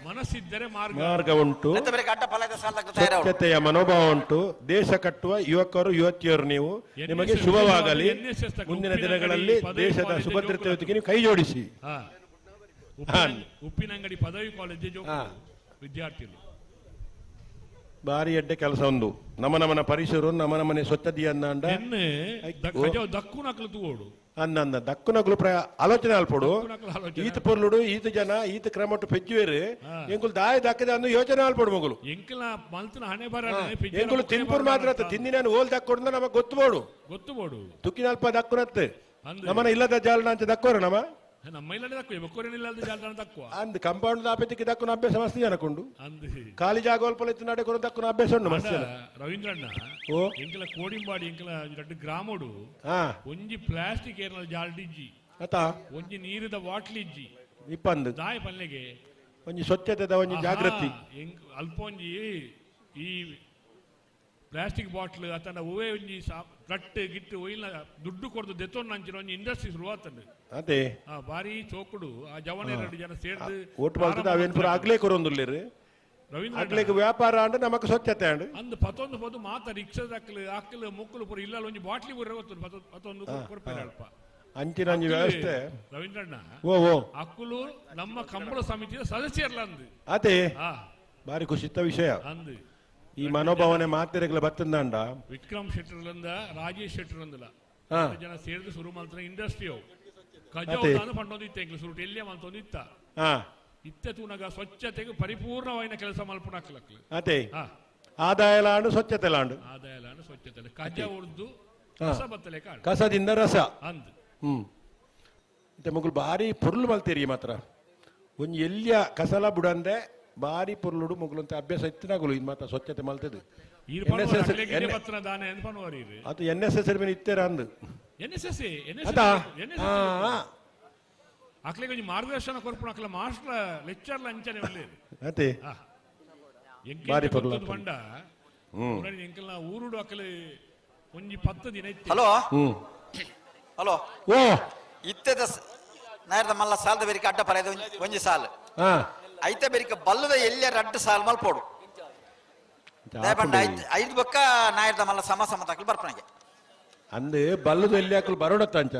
ಮನಸ್ಸಿದ್ದರೆ ಮಾರ್ಗ ಉಂಟು ಎತ್ತ ಬರಿಕ ಅಡ್ಡ ಬಲದ ಸಾಲಕ್ಕೆ ತಯಾರವರು ಸ್ವಚ್ಛತೆಯ ಮನೋಭಾವ ಉಂಟು ದೇಶ ಕಟ್ಟುವ ಯುವಕರು ಯುವತಿಯರು ನೀವು ನಿಮಗೆ ಶುಭವಾಗಲಿ ಮುಂದಿನ ದಿನಗಳಲ್ಲಿ ದೇಶದ ಸುಭದ್ರತೆಯೊಂದಿಗೆ ನೀವು ಕೈ ಜೋಡಿಸಿ ಉಪ್ಪಿನಂಗಡಿ ಪದವಿ ಕಾಲೇಜ್ ವಿದ್ಯಾರ್ಥಿಗಳು ಬಾರಿ ಎಡ್ಡೆ ಕೆಲಸ ಒಂದು ನಮನ ಪರಿಸರ ನಮನೆ ಸ್ವಚ್ಛತೆಯನ್ನ ದಕ್ಕು ನಕಲು ತೂಗೋಡು ಅಂದ ದಕ್ಕುನಗ್ಲು ಆಲೋಚನೆ ಅಲ್ಪಡು ಈತ ಪೊರ್ಲುಡು ಈತ ಜನ ಈತ ಕ್ರಮಟ್ಟು ಪೆಜ್ಜುವೇರು ಎಂಕುಲು ದಾಯ ದಕ್ಕದ ಅಂದು ಯೋಚನೆ ಅಲ್ಪಡು ಮಗಳು ಎಂಕಲ ಮಲ್ತನ ಹಣೆ ಬರ ಎಂಕುಲು ತಿನ್ಪುರ್ ಮಾತ್ರ ತಿಂದಿನ ಓಲ್ ದಕ್ಕೊಡ್ದ ನಮಗ್ ಗೊತ್ತುಬೋಡು ಗೊತ್ತುಬೋಡು ತುಕ್ಕಿನ ಅಲ್ಪ ದಕ್ಕುನತ್ತೆ ನಮನ ಇಲ್ಲದ ಜಾಲನ ಅಂತ ದಕ್ಕೋರು ನಮ ನಮ್ಮ ಇಲ್ಲಡೆ ತక్కుವ ಬೊಕ್ಕೊರೇನಿಲ್ಲದ ಜಾಲ್ತಾನ ತక్కుವ ಅಂದ್ ಕಾಂಪೌಂಡ್ ದಾಪೆತಿకి దక్కున అభ్యాసం మస్తీ అనకుండు ಅಂದ್ ఖాళీ జాగోల్పల ఎత్తున్నాడే కొర దక్కున అభ్యాసం ఉండు మస్తీ ರವೀಂದ್ರಣ್ಣ ఓ ಎಂಕಲ ಕೋಡಿಂಬಾಡಿ ಎಂಕಲ ರಡ್ಡು ಗ್ರಾಮೋಡು ఆ ಒಂಜಿ ಪ್ಲಾಸ್ಟಿಕ್ ಏರ್ನಲ್ ಜಾಲ್ಡಿಜ್ಜಿ ಅತ ಒಂಜಿ ನೀರಿದ ಬಾಟ್ಲಿಜ್ಜಿ ಇಪ್ಪಂದು ದಾಯ ಪಲ್ಲೆಗೆ ಒಂಜಿ ಸ್ವಚ್ಛತೆದ ಒಂಜಿ ಜಾಗೃತಿ ಅಲ್ಪೊಂಜಿ ಈ ಪ್ಲಾಸ್ಟಿಕ್ ಬಾಟ್ಲ್ ಅತನ ಒವೇ ಒಂಜಿ ಕಟ್ಟು ಗಿಟ್ಟು ಒಯ್ಲ ದುಡ್ಡು ಕೊಡ್ದು ದೆತ್ತೊಂದು ಅಂಚಿನ ಒಂಜಿ ಇಂಡಸ್ಟ್ರಿ ಶುರುವಾತಂಡು ಅದೇ ಬಾರಿ ಚೋಕುಡು ಆ ಜವನ ಎರಡು ಜನ ಸೇರ್ದು ಓಟ್ ಮಾಡ್ತದ ಅವೇನ್ ಪುರ ಆಗ್ಲೇ ಕೊರೊಂದುಲ್ಲೇರು ರವೀಂದ್ರ ಆಗ್ಲೇಕ್ ವ್ಯಾಪಾರ ಅಂಡ್ ನಮಕ್ ಸ್ವಚ್ಛತೆ ಅಂಡ್ ಅಂದ್ ಪತ್ತೊಂದು ಪದು ಮಾತ ರಿಕ್ಷದ ಅಕ್ಕಲು ಮುಕ್ಕಲು ಪುರ ಇಲ್ಲ ಒಂಜಿ ಬಾಟ್ಲಿ ಬುರ್ರೆ ಗೊತ್ತು ಪತ್ತೊಂದು ಕೊರ್ಪೇರೆ ಅಲ್ಪ ಅಂಚಿನ ಒಂಜಿ ವ್ಯವಸ್ಥೆ ರವೀಂದ್ರಣ್ಣ ಓ ಓ ಅಕ್ಕಲು ನಮ್ಮ ಕಂಬಳ ಸಮಿತಿಯ ಸದಸ್ಯರ್ಲ ಅಂದ್ ಅದೇ ಆ ಬಾರಿ ಖುಷಿತ ವಿಷಯ ಅಂದ್ ಈ ಮನೋಭಾವನೆ ಮಾತಿರಗಳ ಬತ್ತಂದಾಂಡ ವಿಕ್ರಮ್ ಶೆಟ್ಟರ್ಲಿಂದ ರಾಜೇಶ್ ಶೆಟ್ಟರ್ಲಿಂದ ಹಾ ಜನ ಸೇರಿದು ಶುರು ಮಾಡ್ತಾರೆ ಇಂಡಸ್ಟ್ರಿ ಅವು ಅದೇ. ಕಜಾವು ಪಂಡೊಂದಿತ್ತ ಎಂಕ್ಲು ಸುರುಟು ಎಲ್ಲಿಯ ಮಂತೊಂದಿತ್ತ ಹಾ ಇತ್ತೆ ತೂನಗ ಸ್ವಚ್ಛತೆಗೆ ಪರಿಪೂರ್ಣವಾದ ಕೆಲಸ ಮಲ್ಪುಣಾಕ್ಲಕ್ಲು ಅದೇ ಹಾ ಆದಾಯ ಲಾಂಡು ಸ್ವಚ್ಛತೆ ಲಾಂಡು ಆದಾಯ ಲಾಂಡ್ ಸ್ವಚ್ಛತೆ ಕಜ ಉರ್ದು ಕಸ ಬತ್ತಲೆ ಕಾಣ್ ಕಸದಿಂದ ರಸ ಅಂದ್ ಮತ್ತೆ ಮುಗುಲು ಬಾರಿ ಪೊರ್ಲು ಮಲ್ತೀರಿ ಮಾತ್ರ ಒಂಜಿ ಎಲ್ಲಿಯ ಕಸಲ ಬುಡಂದೆ ಬಾರಿ ಪೊರ್ಲುಡು ಮುಗುಲು ಅಂತ ಅಭ್ಯಾಸ ಇತ್ತಿನಾಗುಲು ಇದು ಮಾತ್ರ ಸ್ವಚ್ಛತೆ ಮಲ್ತದು ಈ NSS ಪತ್ರ ದಾನ ಏನು ಪನ್ನುವಾರಿ ಅದು NSS ಮೇಲೆ ಇತ್ತೇರ ಅಂದು NSS ಅದಾ ಅಕ್ಲೆ ಕೊಂಚ ಮಾರ್ಗದರ್ಶನ ಕೊರ್ಪುಣ ಅಕ್ಲ ಮಾಸ್ಟರ್ ಲೆಕ್ಚರ್ಲ ಅಂಚನೆ ಒಳ್ಳೆದು ಅದೇ ಬಾರಿ ಪೊರ್ಲು ಪಂಡ ಎಂಕಲ್ನ ಊರುಡು ಅಕ್ಲೆ ಒಂಜಿ 10 ದಿನ ಇತ್ತು ಹಲೋ ಹ್ಮ್ ಹಲೋ ಓ ಇತ್ತದ ನಾಯರ್ದ ಮಲ್ಲ ಸಾಲದ ಬೇರಿಕೆ ಅಡ್ಡ ಪರೆದ ಒಂಜಿ ಸಾಲು ಹಾ ಐತ ಬೇರಿಕೆ ಬಲ್ಲದ ಎಲ್ಲಿಯ ರಡ್ಡು ಸಾಲು ಮಲ್ಪೋಡು ದಯಪಂಡ ಐದು ಬೊಕ್ಕ ನಾಯರ್ದ ಮಲ್ಲ ಸಮ ಸಮ ತಕ್ಲು ಬರ್ಪಣಗೆ ಅಂದು ಬಲ್ಲದು ಎಲ್ಲಿ ಹಾಕಲು ಬರೋಡತ್ತ ಅಂಚ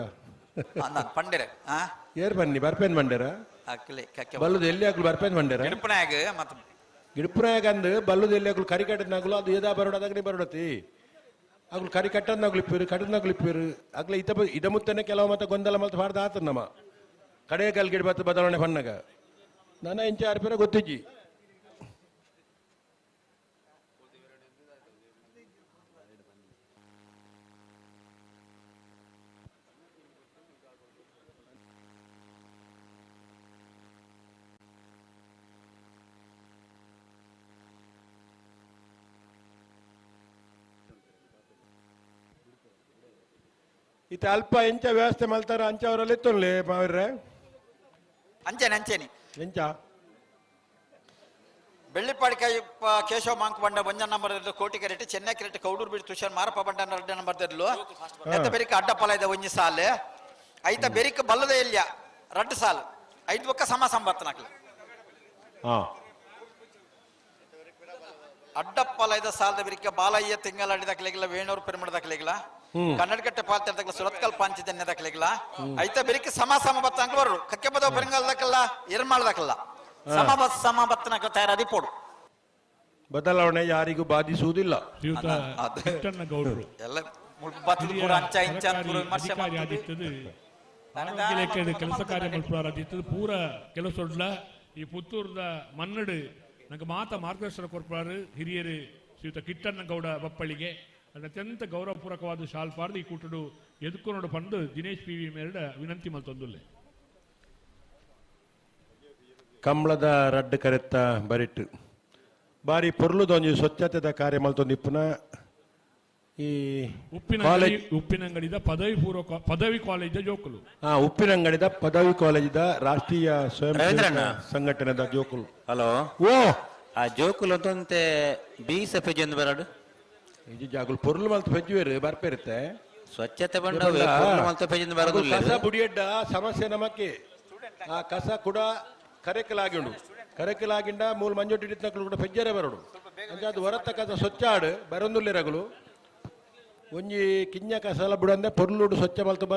ಅಂದ ಪಂಡೆರೆ ಆ ಏರ್ ಬನ್ನಿ ಬರ್ಪೇನ್ ಬಂಡೇರ ಅಕ್ಲೆ ಕಕ್ಕೆ ಬಲ್ಲದು ಎಲ್ಲಿ ಹಾಕಲು ಬರ್ಪೇನ್ ಬಂಡೇರ ಗಿಡಪಣೆಯಾಗ ಮತ್ತ ಗಿಡಪುರಾಗ ಅಂದು ಬಲ್ಲದು ಎಲ್ಲಿ ಹಾಕಲು ಕರಿ ಕಟ್ಟದ್ನಾಗಲು ಅದು ಏದಾ ಬರೋಡದಾಗನೇ ಬರೋಡತಿ ಆಗ್ಲು ಕರಿ ಕಟ್ಟದ್ನಾಗ್ಲು ಇಪ್ಪೇರು ಕಟ್ಟದ್ನಾಗ್ಲು ಇಪ್ಪೇರು ಆಗ್ಲ ಇದ ಮುತ್ತನೆ ಕೆಲವು ಮತ್ತೆ ಗೊಂದಲ ಮತ್ತೆ ಮಾಡ್ದ ಆತದ ನಮ್ಮ ಕಡೆ ಕಲ್ ಗಿಡ ಬತ್ತ ಬದಲಾವಣೆ ಬಣ್ಣಗ ನನ್ನ ಇಂಚ ಆರ್ಪೇರ ಗೊತ್ತಿಜ್ಜಿ ಇತ್ತ ಅಲ್ಪ ಎಂಚ ವ್ಯವಸ್ಥೆ ಮಲ್ತಾರ ಅಂಚ ಅವರಲ್ಲಿ ಎತ್ತೊನ್ಲೆ ಮಾವಿರ್ರೆ ಅಂಚೆನೆ ಅಂಚೆನೆ ಎಂಚ ಬೆಳ್ಳಿಪಾಡಿ ಕೈಪ್ಪ ಕೇಶವ ಮಾಂಕ್ ಬಂಡ ಒಂಜ ನಂಬರ್ ಕೋಟಿ ಕೆರೆಟ್ ಚೆನ್ನೈ ಕೆರೆಟ್ ಕೌಡೂರು ಬಿಟ್ಟು ತುಷಾರ್ ಮಾರಪ್ಪ ಬಂಡ ಎರಡು ನಂಬರ್ ದರ್ಲು ಎತ್ತ ಬೆರಿಕ ಅಡ್ಡಪ್ಪಲ ಇದೆ ಒಂಜಿ ಸಾಲು ಐತ ಬೆರಿಕ ಬಲ್ಲದ ಎಲ್ಯ ರಡ್ಡು ಸಾಲು ಐದು ಬೊಕ್ಕ ಸಮ ಸಂಬತ್ತನಾಕ್ಲಿ ಹಾ ಅಡ್ಡಪ್ಪಲ ಐದ ಸಾಲದ ಬೆರಿಕ ಬಾಲಯ್ಯ ತಿಂಗಳ ಅಡಿದಾಕ್ಲಿಗಿಲ್ಲ ವೇಣೂರು ಪಿರಮಿಡ್ ದಾಕ್ಲಿಗಿಲ್ಲ ಕನ್ನಡಕಟ್ಟೆ ಪಾಲ್ತಿರ್ದಾಕ್ಲ ಸುರತ್ಕಲ್ ಪಾಂಚಜನ್ಯ ದಾಕ್ಲಿಗಿಲ್ಲ ಐತ ಬೆರಿಕ ಸಮ ಸಮ ಬತ್ತನಾಕ್ಲ ಬರು ಕಕ್ಕೆ ಬದವ ಪೆರಿಂಗಲ್ದಾಕಲ್ಲ ಇರ್ಮಾಳ್ದಾಕಲ್ಲ ಸಮ ಬತ್ತನಾಕ್ಲ ತಯಾರಾದಿ ಪೋಡು ಬದಲಾವಣೆ ಯಾರಿಗೂ ಬಾಧಿಸುವುದಿಲ್ಲ ಶ್ರೀಯುತ ಅದು. ಕಿಟ್ಟಣ್ಣ ಗೌಡರು ಎಲ್ಲ ಬತ್ತದ ಪೂರ ಅಂಚ ಇಂಚ ಅಂತ ಪೂರ ವಿಮರ್ಶೆ ಅಧಿಕಾರಿ ಮಾಡ್ತಿದ್ವಿ. ಆಗಿರ್ತದೆ ಆರೋಗ್ಯ ಇಲಾಖೆಯ ಕೆಲಸ ಕಾರ್ಯ ಮಲ್ಪುರಾದಿತ್ತದು ಪೂರ ಕೆಲಸೊಡ್ಲ ಈ ಪುತ್ತೂರ್ದ ಮನ್ನಡು ನಂಗೆ ಮಾತ ಮಾರ್ಗದರ್ಶನ ಕೊರ್ಪಾರು ಹಿರಿಯರು ಶ್ರೀಯುತ ಕಿಟ್ಟಣ್ಣ ಗೌಡ ಬಪ್ಪಳಿಗೆ ಅತ್ಯಂತ ಗೌರವಪೂರ್ವಕವಾದ ಶಾಲ್ ಪಾರ್ದು ಈ ಕೂಟಡು ಎದುಕೊಂಡು ಪಂದು ದಿನೇಶ್ ಪಿ ವಿ ಮೇಲ್ಡ ವಿನಂತಿ ಮಲ್ತೊಂದುಲ್ಲೆ ಕಂಬಳದ ರಡ್ಡು ಕರೆತ್ತ ಬರಿಟ್ಟು ಬಾರಿ ಪೊರ್ಲುದೊಂಜಿ ಸ್ವಚ್ಛತೆದ ಕಾರ್ಯ ಮಲ್ತೊಂದಿಪ್ಪುನ ಈ ಉಪ್ಪಿನಂಗಡಿದ ಪದವಿ ಕಾಲೇಜ್ ಜೋಕುಲು ಉಪ್ಪಿನಂಗಡಿದ ಪದವಿ ಕಾಲೇಜಿದ ರಾಷ್ಟ್ರೀಯ ಸ್ವಯಂ ಸೇವಕ ಸಂಘಟನೆದ ಜೋಕುಲು ಹಲೋ ಓ ಆ ಜೋಕುಲು ಅಂತಂತೆ ಬೀಸ ಪೆಜ್ ಎಂದು ಬರಡು ಇದು ಜಾಗುಲ್ ಪೊರ್ಲು ಮಲ್ತ ಪೆಜ್ಜುವೇರು ಬರ್ಪೇರುತ್ತೆ ಸ್ವಚ್ಛತೆ ಬಂಡ ಮಲ್ತ ಪೆಜ್ ಎಂದು ಬರದು ಕಸ ಬುಡಿಯಡ್ಡ ಸಮಸ್ಯೆ ನಮಕ್ಕೆ ಆ ಕಸ ಕೂಡ ಕರೆಕಲಾಗಿಂಡು ಕರೆಕಲಾಗಿಂಡ ಮೂಲ ಮಂಜೊಟ್ಟಿ ಹಿಡಿತನಕ್ಕಲು ಕೂಡ ಪೆಜ್ಜರೆ ಬರಡು ಅಂದ್ರೆ ಅದು ಹೊರತ ಕಸ ಸ್ವಚ್ಛ ಆಡು ಬರೊಂದುಲ್ಲೆರಗಳು ಒಂಜಿ ಕಿಂಜ ಕಸಲ ಬುಡಂದೆ ಪೊರ್ಲುಡು ಸ್ವಚ್ಛ ಮಲ್ತು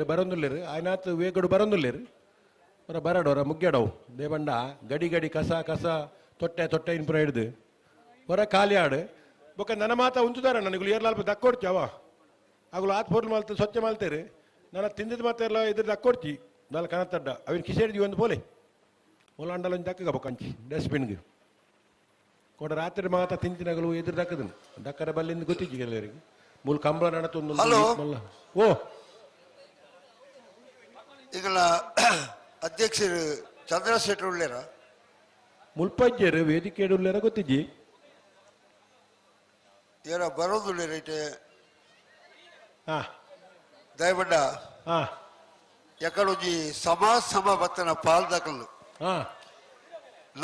ಬರೊಂದುಲ್ಲೇರು ಆಯ್ನಾತ್ ವೇಗಡು ಬರೊಂದುಲ್ಲೇರು ಹೊರ ಬರಡೋರ ಮುಗ್ಗ್ಯಾಡವು ದೇವಂಡ ಗಡಿ ಗಡಿ ಕಸ ಕಸ ತೊಟ್ಟೆ ಇನ್ಪುರ ಹಿಡ್ದು ಹೊರ ಖಾಲಿ ಆಡು ಬೊಕ್ಕ ನನ್ನ ಮಾತ ಉಂಚುದಾರ ನನಗೆ ಏರ್ಲಾಲ್ಪ ದಕ್ಕೊಡ್ಚಿ ಅವ ಆಗಲು ಆತ್ ಪೊರ್ಲು ಮಲ್ತು ಸ್ವಚ್ಛ ಮಲ್ತೇರಿ ನನ್ನ ತಿಂದಿದ ಮತ್ತೆ ಎಲ್ಲ ಇದ್ರ ದಕ್ಕೊಡ್ಚಿ ನಾಲ್ ಕನತ್ತಡ್ಡ ಅವಿನ ಕಿಸೇಡ್ದಿ ಒಂದು ಪೋಲೆ ಒಲಾಂಡಲ ಒಂದು ದಕ್ಕಗ ಬೊಕ್ಕಂಚಿ ಡಸ್ಟ್ಬಿನ್ಗೆ ಕೊಡ ರಾತ್ರಿ ಮಾತ ತಿಂತಿನಗಳು ಎದುರು ದಕ್ಕದನು ದಕ್ಕರ ಬಲ್ಲಿಂದ ಗೊತ್ತಿಜ್ಜಿ ಎಲ್ಲರಿಗೆ ಮೂಲ ಕಂಬಳ ನಡತೊಂದು ಹಲೋ. ಓ ಈಗಲ ಅಧ್ಯಕ್ಷರು ಚಂದ್ರಶೇಖರ್ ಉಳ್ಳೇರ ಮುಲ್ಪಜ್ಜರು ವೇದಿಕೆ ಉಳ್ಳೇರ ಗೊತ್ತಿಜ್ಜಿ ಏನ ಬರೋದುಳ್ಳೆ ರೈಟ್ ಹಾ ದಯಬಡ್ಡ ಹಾ ಎಕಡೊಂಜಿ ಸಮ ಬತ್ತನ ಪಾಲ್ದಕಲ್ಲು ಹಾ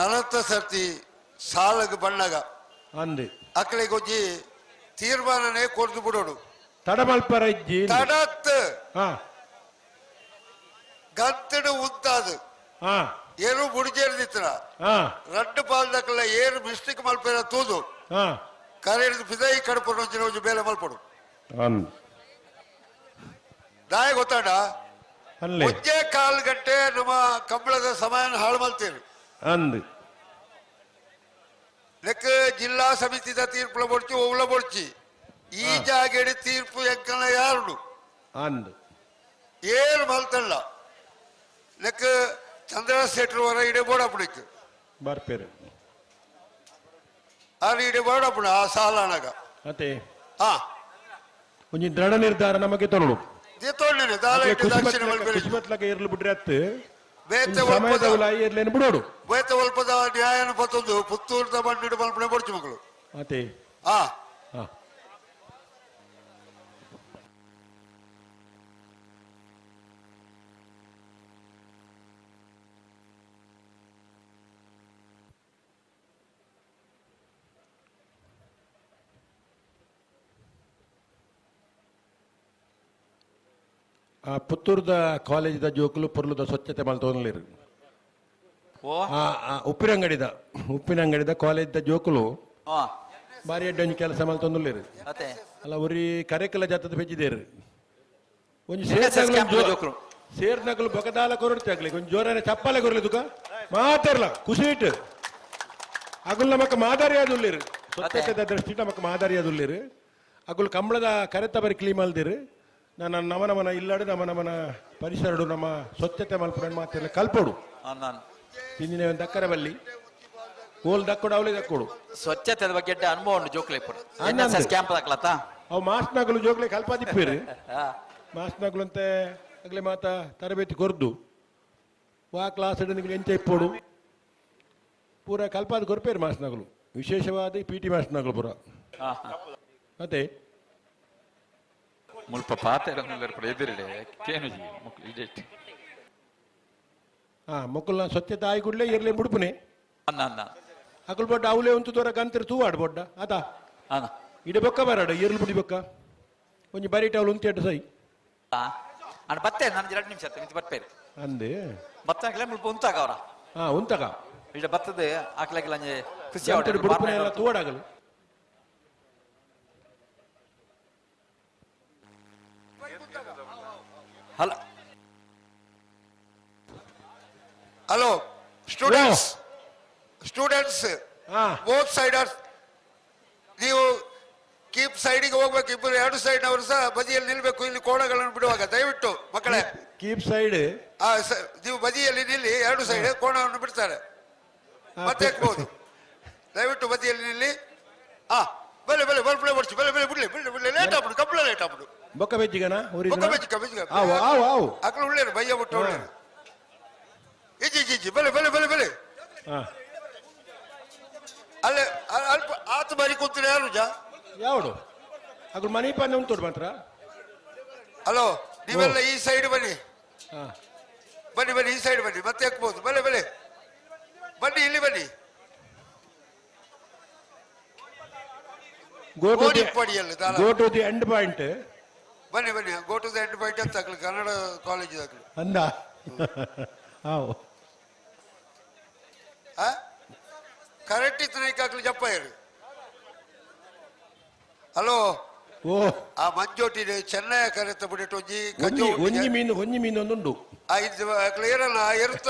40 ಸರ್ತಿ ಸಾಲಗ ಬಣ್ಣಗ ಅಂದೆ ಅಕ್ಕಳಿಗೊಂಜಿ ತೀರ್ಮಾನನೇ ಕೊಡ್ದು ಬಿಡೋಡು ತಡಮಲ್ಪರ ಇಜ್ಜಿ ತಡತ್ ಹಾ ಗಂತಡು ಉಂತಾದು ಹಾ ಏನು ಬುಡಿಜೇರ್ದಿತ್ರ ಹಾ ರಡ್ಡು ಪಾಲ್ದಕಲ್ಲ ಏನು ಮಿಸ್ಟೇಕ್ ಮಲ್ಪೇರ ತೂದು ಹಾ ಕರೆದು ಪಿದಾಯಿ ಕಡಪಡು ಒಂಜಿ ಬೇಲೆ ಮಲ್ಪಡು ಅಂದ್ ದಾಯ ಗೊತ್ತಾಡ ಅಲ್ಲೇ ಮುಂಜೆ 1/4 ಗಂಟೆ ನಮ್ಮ ಕಂಬಳದ ಸಮಯ ಹಾಳು ಮಲ್ತೇವೆ ಅಂದ್ ಲೆಕ್ಕ ಜಿಲ್ಲಾ ಸಮಿತಿದ ತೀರ್ಪುಲ ಬೊಡ್ಚಿ ಒವ್ಲ ಬೊಡ್ಚಿ ಈ ಜಾಗಡಿ ತೀರ್ಪು ಎಂಕನ ಯಾರುಡು ಅಂದ್ ಏನು ಮಲ್ತಲ್ಲ ಲೆಕ್ಕ ಚಂದ್ರಶೇಖರ್ ವರ ಇಡೆ ಬೋಡಪ್ಪಡಿತ್ತು ಬರ್ಪೇರು ಅದು ಇಡೆ ಬೋಡಪ್ಪಡ ಆ ಸಾಲನಾಗ ಮತ್ತೆ ಹಾ ಒಂಜಿ ದೃಢ ನಿರ್ಧಾರ ನಮಗೆ ತೊರಡು ದೀತೋಣ್ಣೆ ದಾಲ ಇಟ್ಟು ದಕ್ಷಿಣ ಮಲ್ಪೇರಿ ಕುಸಿಮತ್ಲಕ ಇರ್ಲು ಬಿಡ್ರಿ ಅತ್ತು ಬೇತೆ ಸಮಯದ ಇರ್ಲೇನು ಬಿಡೋಡು ಬೇತೆ ಒಲ್ಪದ ನ್ಯಾಯನ ಪತ್ತೊಂದು ಪುತ್ತೂರದ ಬಂಡಿಡು ಮಲ್ಪನೆ ಬೊಡ್ಚಿ ಮಕ್ಕಳು ಮತ್ತೆ ಹಾ ಹಾ ಆ ಪುತ್ತೂರ್ದ ಕಾಲೇಜ್ದ ಜೋಕುಲು ಪೊರ್ಲುದ ಸ್ವಚ್ಛತೆ ಮಲ್ತೊಂದಿರು ಓ ಉಪ್ಪಿನಂಗಡಿದ ಕಾಲೇಜ್ದ ಜೋಕುಲು ಹಾ ಬಾರಿ ಅಡ್ಡೊಂಜಿ ಕೆಲಸ ಮಲ್ತೊಂದಿರು ಅತ್ತೆ ಅಲ್ಲ ಒರಿ ಕರೆಕಲ ಜಾತದ ಬೆಚ್ಚಿದೇರು ಒಂಜಿ NSS ಕ್ಯಾಂಪ್ ಜೋಕುಲು. ಸೇರ್ನಕಲು ಬೊಕದಾಲ ಕೊರಡ್ತಿ ಆಗ್ಲಿ ಒಂಜಿ ಜೋರನೆ ಚಪ್ಪಲೆ ಕೊರಲಿ ತುಕ ಮಾತಾರ್ಲ ಖುಷಿ ಇಟ್ಟು ಅಗುಲ್ ನಮಕ್ ಮಾದರಿಯಾದುಲ್ಲಿರು ಸ್ವಚ್ಛತೆದ ದೃಷ್ಟಿ ನಮಕ್ ಮಾದರಿಯಾದುಲ್ಲಿರು ಅಗುಲ್ ಕಂಬಳದ ಕರೆತ ಬರಿ ಕ್ಲೀನ್ ಮಲ್ದಿರು ನಾನು ನಮನಮನ ಇಲ್ಲಾಡು ನಮನಮನ ಪರಿಸರಡು ನಮ್ಮ ಸ್ವಚ್ಛತೆ ಮಲ್ಪುರ ಮಾತೆಲ್ಲ ಕಲ್ಪೋಡು ನಾನು ಇಂದಿನ ದಕ್ಕರ ಬಲ್ಲಿ ಓಲ್ ದಕ್ಕೋಡು ಅವಳಿ ದಕ್ಕೋಡು ಸ್ವಚ್ಛತೆ ಬಗ್ಗೆ ಅನುಭವ ಉಂಟು ಜೋಕ್ಲೆ ఇప్పుడు ಆನಂದ್. NSS ಕ್ಯಾಂಪ್ ದಾಖಲಾತ ಅವು ಮಾಸ್ನಗಲು ಜೋಗ್ಲೆ ಕಲ್ಪಾದಿಪ್ಪೇರು ಮಾಸ್ನಗಲು ಅಂತ ಆಗ್ಲೇ ಮಾತ ತರಬೇತಿ ಕೊರ್ದು ವಾ ಕ್ಲಾಸ್ ಹಿಡಿದು ಎಂಚ ಇಪ್ಪೋಡು ಪೂರ ಕಲ್ಪಾದ ಕೊರ್ಪೇರು ಮಾಸ್ನಗಲು ವಿಶೇಷವಾದ PT ಮಾಸ್ನಗಲು ಪೂರ ಮತ್ತೆ ಮುಲ್ಪ ಪಾತೆರನ್ನೆಲ್ಲರೂ ಕೂಡ ಎದುರಿಡೆ ಕೇನುಜಿ ಇಜೆಟ್ ಹಾ ಮಕ್ಕಳ ಸ್ವಚ್ಛತೆ ಆಯ್ಗುಡ್ಲೆ ಇರ್ಲಿ ಮುಡುಪುನೆ ಅನ್ನ ಅಕಲ್ ಬೊಡ್ಡ ಅವಲೇ ಒಂದು ತೋರ ಗಂತಿರು ತೂವಾಡು ಬೊಡ್ಡ ಆತ ಅನ್ನ ಇಡೆ ಬೊಕ್ಕ ಬರಾಡ ಇರ್ಲು ಬುಡಿ ಬೊಕ್ಕ ಒಂಜಿ ಬರೀಟ್ ಅವಳು ಉಂತೆಟ್ಟು ಸೈ ಅಣ್ಣ ಬರ್ತೇನೆ ನಾನು 2 ನಿಮಿಷ ಮಿತಿ ಬರ್ಪೇರಿ ಅಂದೆ ಬತ್ತಾಗಲೇ ಮುಲ್ಪ ಉಂತಾಗ ಅವರ ಹಾ ಉಂತಕ ಇಡ ಬರ್ತದೆ ಆಕ್ಲಾಗಿಲ್ಲ ಖುಷಿ ಗಂತಿರು ಬುಡುಪುನೆ ಎಲ್ಲ ತೂವಾಡಾಗಲು ಹಲೋ ಹಲೋ ಸ್ಟೂಡೆಂಟ್ಸ್ ಹಾ ಬೋತ್ ಸೈಡರ್ಸ್ ನೀವು ಕೀಪ್ ಸೈಡಿಗೆ ಹೋಗ್ಬೇಕು ಇಬ್ಬರು 2 ಸೈಡ್ನವರು ಸಹ ಬದಿಯಲ್ಲಿ ನಿಲ್ಬೇಕು ಇಲ್ಲಿ ಕೋಣಗಳನ್ನು ಬಿಡುವಾಗ ದಯವಿಟ್ಟು ಮಕ್ಕಳೇ ಕೀಪ್ ಸೈಡ್ ನೀವು ಬದಿಯಲ್ಲಿ ನಿಲ್ಲಿ 2 ಸೈಡ್ ಕೋಣವನ್ನು ಬಿಡ್ತಾರೆ ಮತ್ತೆ ಹಾಕ್ಬಹುದು ದಯವಿಟ್ಟು ಬದಿಯಲ್ಲಿ ನಿಲ್ಲಿ ಹಾ ಬಲೆ ಬಲೆ ಬಲ್ಪಳೆ ಹೊಡ್ಸಿ ಬಲೆ ಬಲೆ ಬಿಡ್ಲಿ ಬಿಡ್ಲಿ ಬಿಡ್ಲಿ ಲೇಟ್ ಆಗ್ಬಿಡು ಕಬ್ಬಳ ಲೇಟ್ ಆಗ್ಬಿಡು ಬೊಕ್ಕ ಬೆಜ್ಜಿಗನ ಬೊಕ್ಕ ಬೆಚ್ಚಿಕ ಬೆಚ್ಚಿಕ ಆವು ಆವು ಆವು ಅಕ್ಕಳು ಉಳ್ಳೇರು ಬಯ್ಯ ಬಿಟ್ಟು ಉಳ್ಳೇರು ಇಜ್ಜಿ ಇಜ್ಜಿ ಇಜ್ಜಿ ಬಲೆ ಬಲೆ ಬಲೆ ಬಲೆ ಹಾ ಅಲ್ಲೇ ಅಲ್ಪ ಆತ ಬಾರಿ ಕೂತಿರ ಯಾರು ಜಾ ಯಾವಡು ಅದ್ರ ಮನೆ ಪಾನೆ ಉಂಟು ಮಾತ್ರ ಹಲೋ ನೀವೆಲ್ಲ ಈ ಸೈಡ್ ಬನ್ನಿ ಹಾ ಬನ್ನಿ ಬನ್ನಿ ಈ ಸೈಡ್ ಬನ್ನಿ ಮತ್ತೆ ಹಾಕ್ಬೋದು ಬಲೆ ಬಲೆ ಬನ್ನಿ ಇಲ್ಲಿ ಬನ್ನಿ ಗೋಡಿಪ್ಪಡಿಯಲ್ಲಿ ದಾಲ go to the end point ಬನ್ನಿ ಬನ್ನಿ go to the end point ಅಂತ ಹಾಕ್ಲಿ ಕನ್ನಡ ಕಾಲೇಜ್ ಹಾಕ್ಲಿ ಅಂದ ಹಾವು ಕರೆಕ್ಟ್ ಇತ್ತು ಹಾಕ್ಲಿ ಜಪ್ಪ ಇರು ಹಲೋ ಓ ಆ ಮಂಜೋಟಿ ಚೆನ್ನೈ ಕರೆತ ಬಿಟ್ಟು ಒಂಜಿ ಮೀನು ಒಂದುಂಡು ಕ್ಲಿಯರ್ ಅಲ್ಲ ಇರುತ್ತ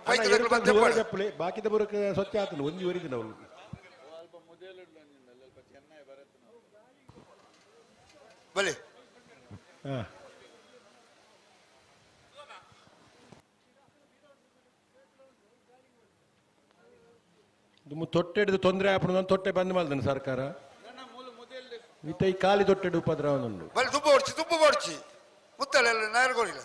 ಪೈಕಿ ಮತ್ತೆ చెప్పలే ಬಾಕಿದ ಬರಕ ಸ್ವಚ್ಛ ಆತನು ಒಂಜಿ ವರಿದಿನ ಅವಳು ಬಲೆ ಹಾ ತೊಟ್ಟೆ ಹಿಡಿದು ತೊಂದರೆ ಆಪಣ ತೊಟ್ಟೆ ಬಂದ್ ಮಾಡ್ದಾನೆ ಸರ್ಕಾರ ಈ ಖಾಲಿ ತೊಟ್ಟೆಡು ಉಪದ್ರವನುಂಡು ಬಲೆ ತುಪ್ಪ ಹೊಡ್ಚಿ ಮುತ್ತಲೆಲ್ಲ ನಾರ್ಗೋಳಿಲ್ಲ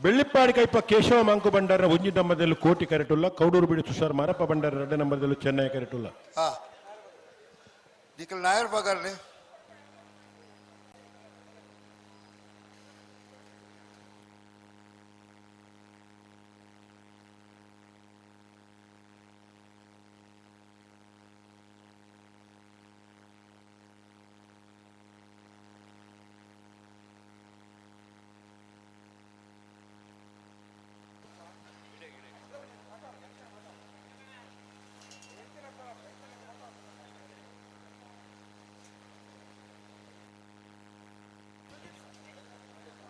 ಬೆಳ್ಳಿಪ್ಪಾಡಿ ಕೈಪ ಕೇಶವ ಮಾಂಕು ಬಂಡಾರ ಒಂಜಿ ನಂಬರ್ದಲ್ಲಿ ಕೋಟಿ ಕರೆಟುಲ್ಲ ಕೌಡೂರು ಬಿಡಿ ತುಷಾರ್ ಮಾರಪ್ಪ ಬಂಡಾರ 2 ನಂಬರ್ದಲ್ಲಿ ಚೆನ್ನೈ ಕರೆಟುಲ್ಲ ಹಾ ನಿಖಲ್ ನಾಯರ್ ಬಗಾರ್ನೆ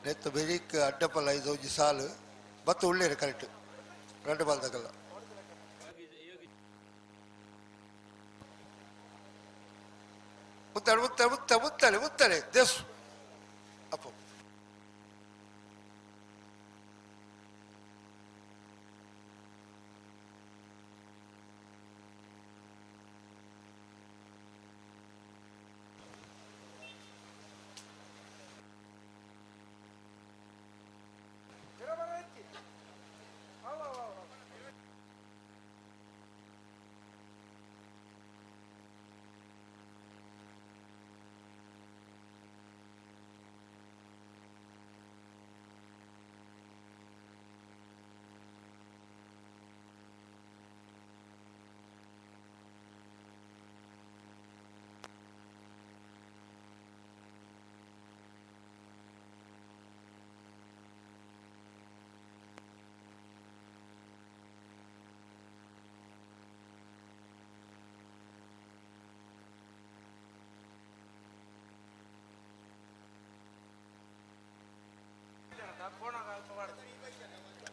ನೆತ್ತ ಬೆರಿಕ್ ಅಡ್ಡಪಲ್ಲ 5 ಸಾಲು ಬತ್ತು ಉಳ್ಳೇರು ಕರೆಕ್ಟ್ 2 ಬಾಲ್ ತಗಲ್ಲ ಮುತ್ತಲೆ ದೇಶ್ ಅಪ್ಪ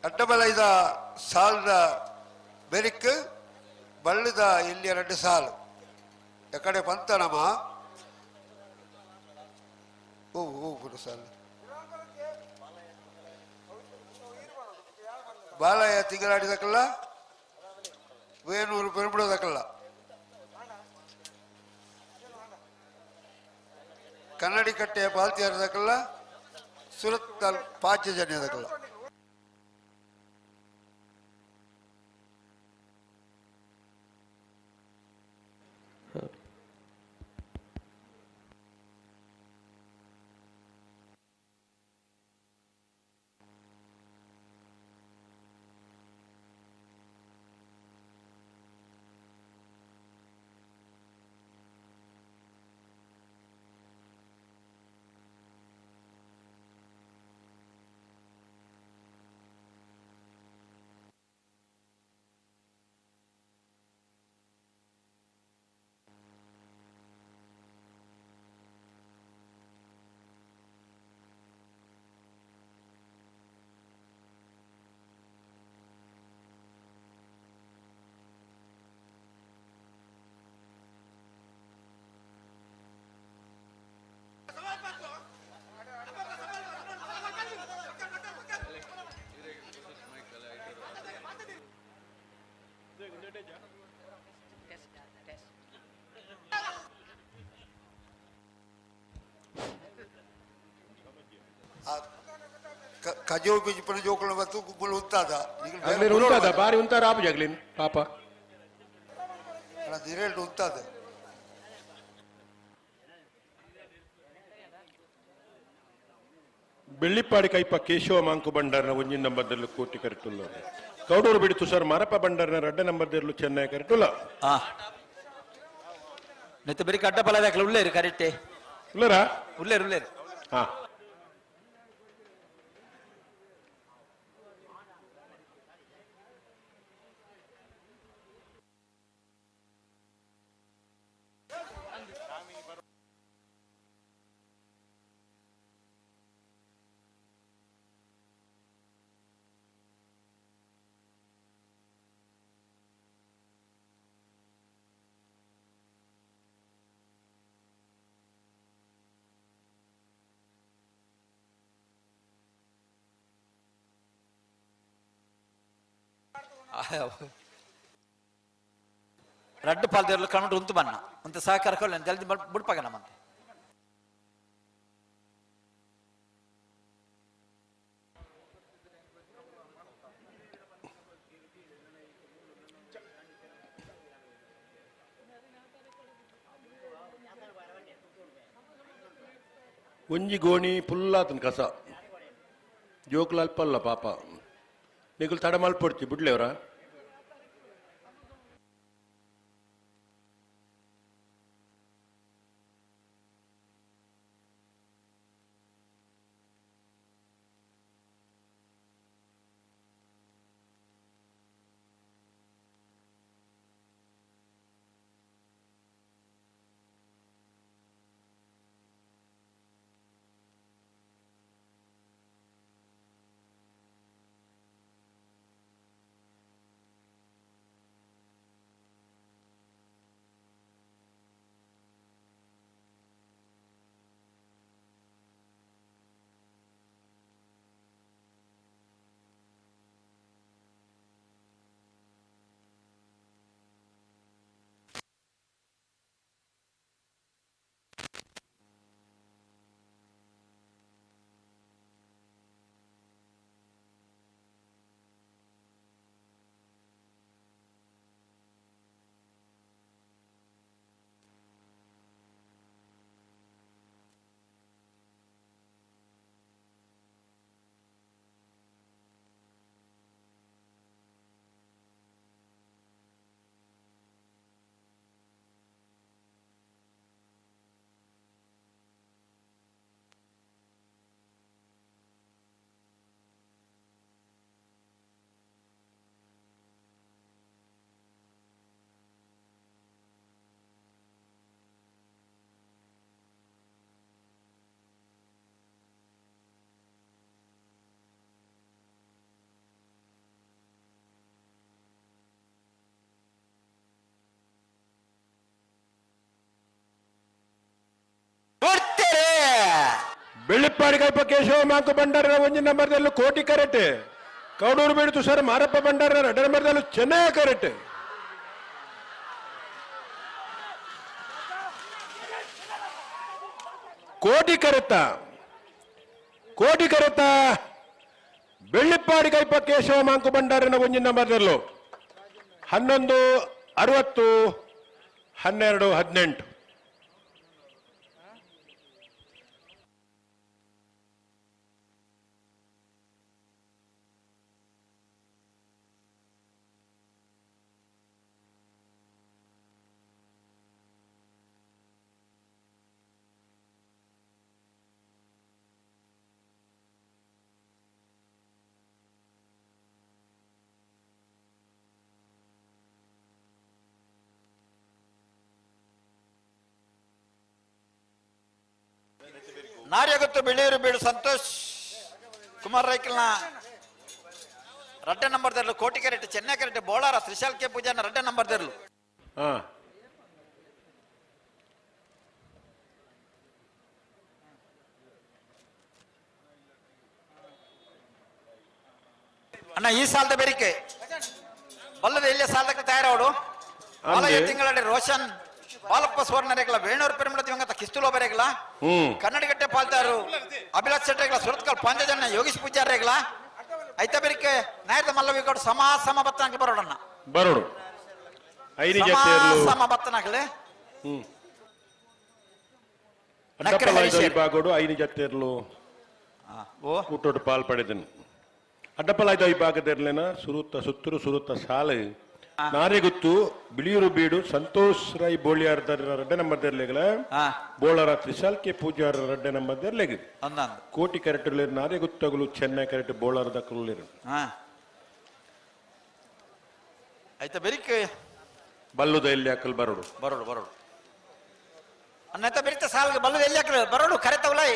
ಅಡ್ಡಬಲ 5 ಸಾಲದ ಬೆರಿಕ್ ಬಳ್ಳದ ಇಲ್ಲಿ 2 ಸಾಲು ಎಕಡೆ ಪಂತನಮ ಪುರ ಸಾಲು ಬಾಲಯ್ಯ ತಿಂಗಳಾಡಿದಕ್ಕಲ್ಲ ವೇಣೂರು ಪೆರುಬಿಡೋದಕ್ಕಲ್ಲ ಕನ್ನಡಿ ಕಟ್ಟೆಯ ಪಾಲ್ತಿಯಾರದಕ್ಕಲ್ಲ ಸುರತ್ ಪಾಚ್ಯ ಜನ್ಯದಕ್ಕಲ್ಲ ಕಜೋ ಬಿಜಪನ ಜೋಕಳ ಮತ್ತು ಗುಬ್ಬಲ್ ಉಂತಾದ ಉಂತಾದ ಬಾರಿ ಉಂತಾರ ಆಪ ಜಗ್ಲಿನ್ ಪಾಪ ದಿರೇಲ್ಡ್ ಉಂತಾದ ಬೆಳ್ಳಿಪ್ಪಾಡಿ ಕೈಪ ಕೇಶವ ಮಾಂಕು ಬಂಡಾರನ 1 ನಂಬರ್ದಲ್ಲಿ ಕೋಟಿ ಕರೆಟುಲ್ಲ ಕೌಡೂರು ಬಿಡಿ ತುಷಾರ್ ಮಾರಪ್ಪ ಬಂಡಾರನ 2 ನಂಬರ್ದಲ್ಲಿ ಚೆನ್ನೈ ಕರೆಟುಲ್ಲ ನೆತ್ತ ಬೆರಿಕ್ ಅಡ್ಡಪಲ್ಲ ಉಳ್ಳೇರು ಕರೆಕ್ಟೇ ಉಳ್ಳರಾ ಉಳ್ಳೇರು ಹಾ ರಡ್ಡು ಪಾಲ್ದೇರ್ಲು ಕಣ್ಮಟ್ಟು ಉಂತು ಬನ್ನ ಅಂತ ಸಹಕಾರ ಕೊಲ್ಲ ಜಲ್ದಿ ಬಿಡ್ಪಾಗ ನಮ್ಮಂತೆ ಒಂಜಿ ಗೋಣಿ ಪುಲ್ಲಾತನ ಕಸ ಜೋಕ್ಲು ಅಲ್ಪಲ್ಲ ಪಾಪ ನಿಗುಲು ತಡ ಮಲ್ಪೊಡ್ತಿ ಬಿಡ್ಲೇವ್ರ ಬೆಳ್ಳಿಪ್ಪಾಡಿ ಕೈಪ ಕೇಶವ ಮಾಂಕು ಬಂಡಾರ ಒಂಜಿ ನಂಬರ್ದಲ್ಲೂ ಕೋಟಿ ಕರೆಟ್ ಕೌಡೂರು ಬೀಡು ಸರ್ ಮಾರಪ್ಪ ಬಂಡಾರ 2 ನಂಬರ್ದಲ್ಲೂ ಚೆನ್ನೈ ಕರೆಟ್ ಕೋಟಿ ಕರೆತ ಬೆಳ್ಳಿಪ್ಪಾಡಿ ಕೈಪ ಕೇಶವ ಮಾಂಕು ಬಂಡಾರನ ಒಂಜಿ ನಂಬರ್ದಲ್ಲೂ 11 60 12 18 ನಾರ್ಯಗುತ್ತು ಬಿಳಿಯೂರು ಬೀಡು ಸಂತೋಷ್ ಕುಮಾರ್ ರೈಕಲ್ನ 2 ನಂಬರ್ದಲ್ಲೂ ಕೋಟಿ ಕೆರೆಟ್ ಚೆನ್ನೈ ಕೆರೆಟ್ ಬೋಳಾರ ತ್ರಿಶಾಲ್ ಕೆ ಪೂಜಾನ 2 ನಂಬರ್ದಲ್ಲೂ ಅಣ್ಣ ಈ ಸಾಲದ ಬೇರಿಕೆ ಬಲ್ಲದ ಇಲ್ಲೇ ಸಾಲದಕ್ಕೆ ತಯಾರವಡು ಆಲಯ ತಿಂಗಳ ರೋಷನ್ ಬಾಲಪ್ಪ ಸುವರ್ಣರೇಗಲ ವೇಣೂರು ಪೆರುಮಡ ದಿವಂಗತ ಕಿಸ್ತುಲೋ ಬರೇಗಲ ಕನ್ನಡಗಟ್ಟೆ ಪಾಲ್ತಾರು ಅಭಿಲಾಷ್ ಶೆಟ್ಟರೇಗಲ ಸುರತ್ಕಲ್ ಪಾಂಚಜನ್ಯ ಯೋಗೀಶ್ ಪೂಜಾರೇಗಲ ಐತ ಬೇರಿಕೆ ನಾಯದ ಮಲ್ಲವಿಗೌಡ ಸಮ ಬತ್ತನಾಗ್ಲಿ ಬರೋಡಣ್ಣ ಬರೋಡು ಸಮ ಬತ್ತನಾಗ್ಲಿ ವಿಭಾಗೋಡು 5 ಜತೆರ್ಲು ಕೂಟೋಡು ಪಾಲ್ಪಡಿದನು ಅಡ್ಡಪಲಾಯ್ದ ವಿಭಾಗದರ್ಲೇನ ಸುತ್ತೂರು ಸಾಲು ನಾರೆಗುತ್ತು ಬಿಳಿಯೂರು ಬೀಡು ಸಂತೋಷ್ ರೈ ಬೋಳಿಯಾರ್ 2 ನಂಬರ್ದರ್ಲೆಗಳ ಬೋಳರ ತ್ರಿಶಾಲ್ ಕೆ ಪೂಜಾರ 2 ನಂಬರ್ದರ್ಲೆಗ ಕೋಟಿ ಕರೆಕ್ಟರ್ಲೆ ನಾರೆಗುತ್ತಗಳು ಚೆನ್ನೈ ಕರೆಕ್ಟ್ ಬೋಳರ ದಕ್ಕಲು ಐತ ಬೆರಿಕೆ ಬಲ್ಲುದ ಎಲ್ಲಿ ಹಾಕಲ್ ಬರೋಡು ಅನ್ನೈತ ಬೆರಿತ ಸಾಲ್ಗೆ ಬಲ್ಲುದ ಎಲ್ಲಿ ಹಾಕಲ್ ಬರೋಡು ಕರೆತವಲೈ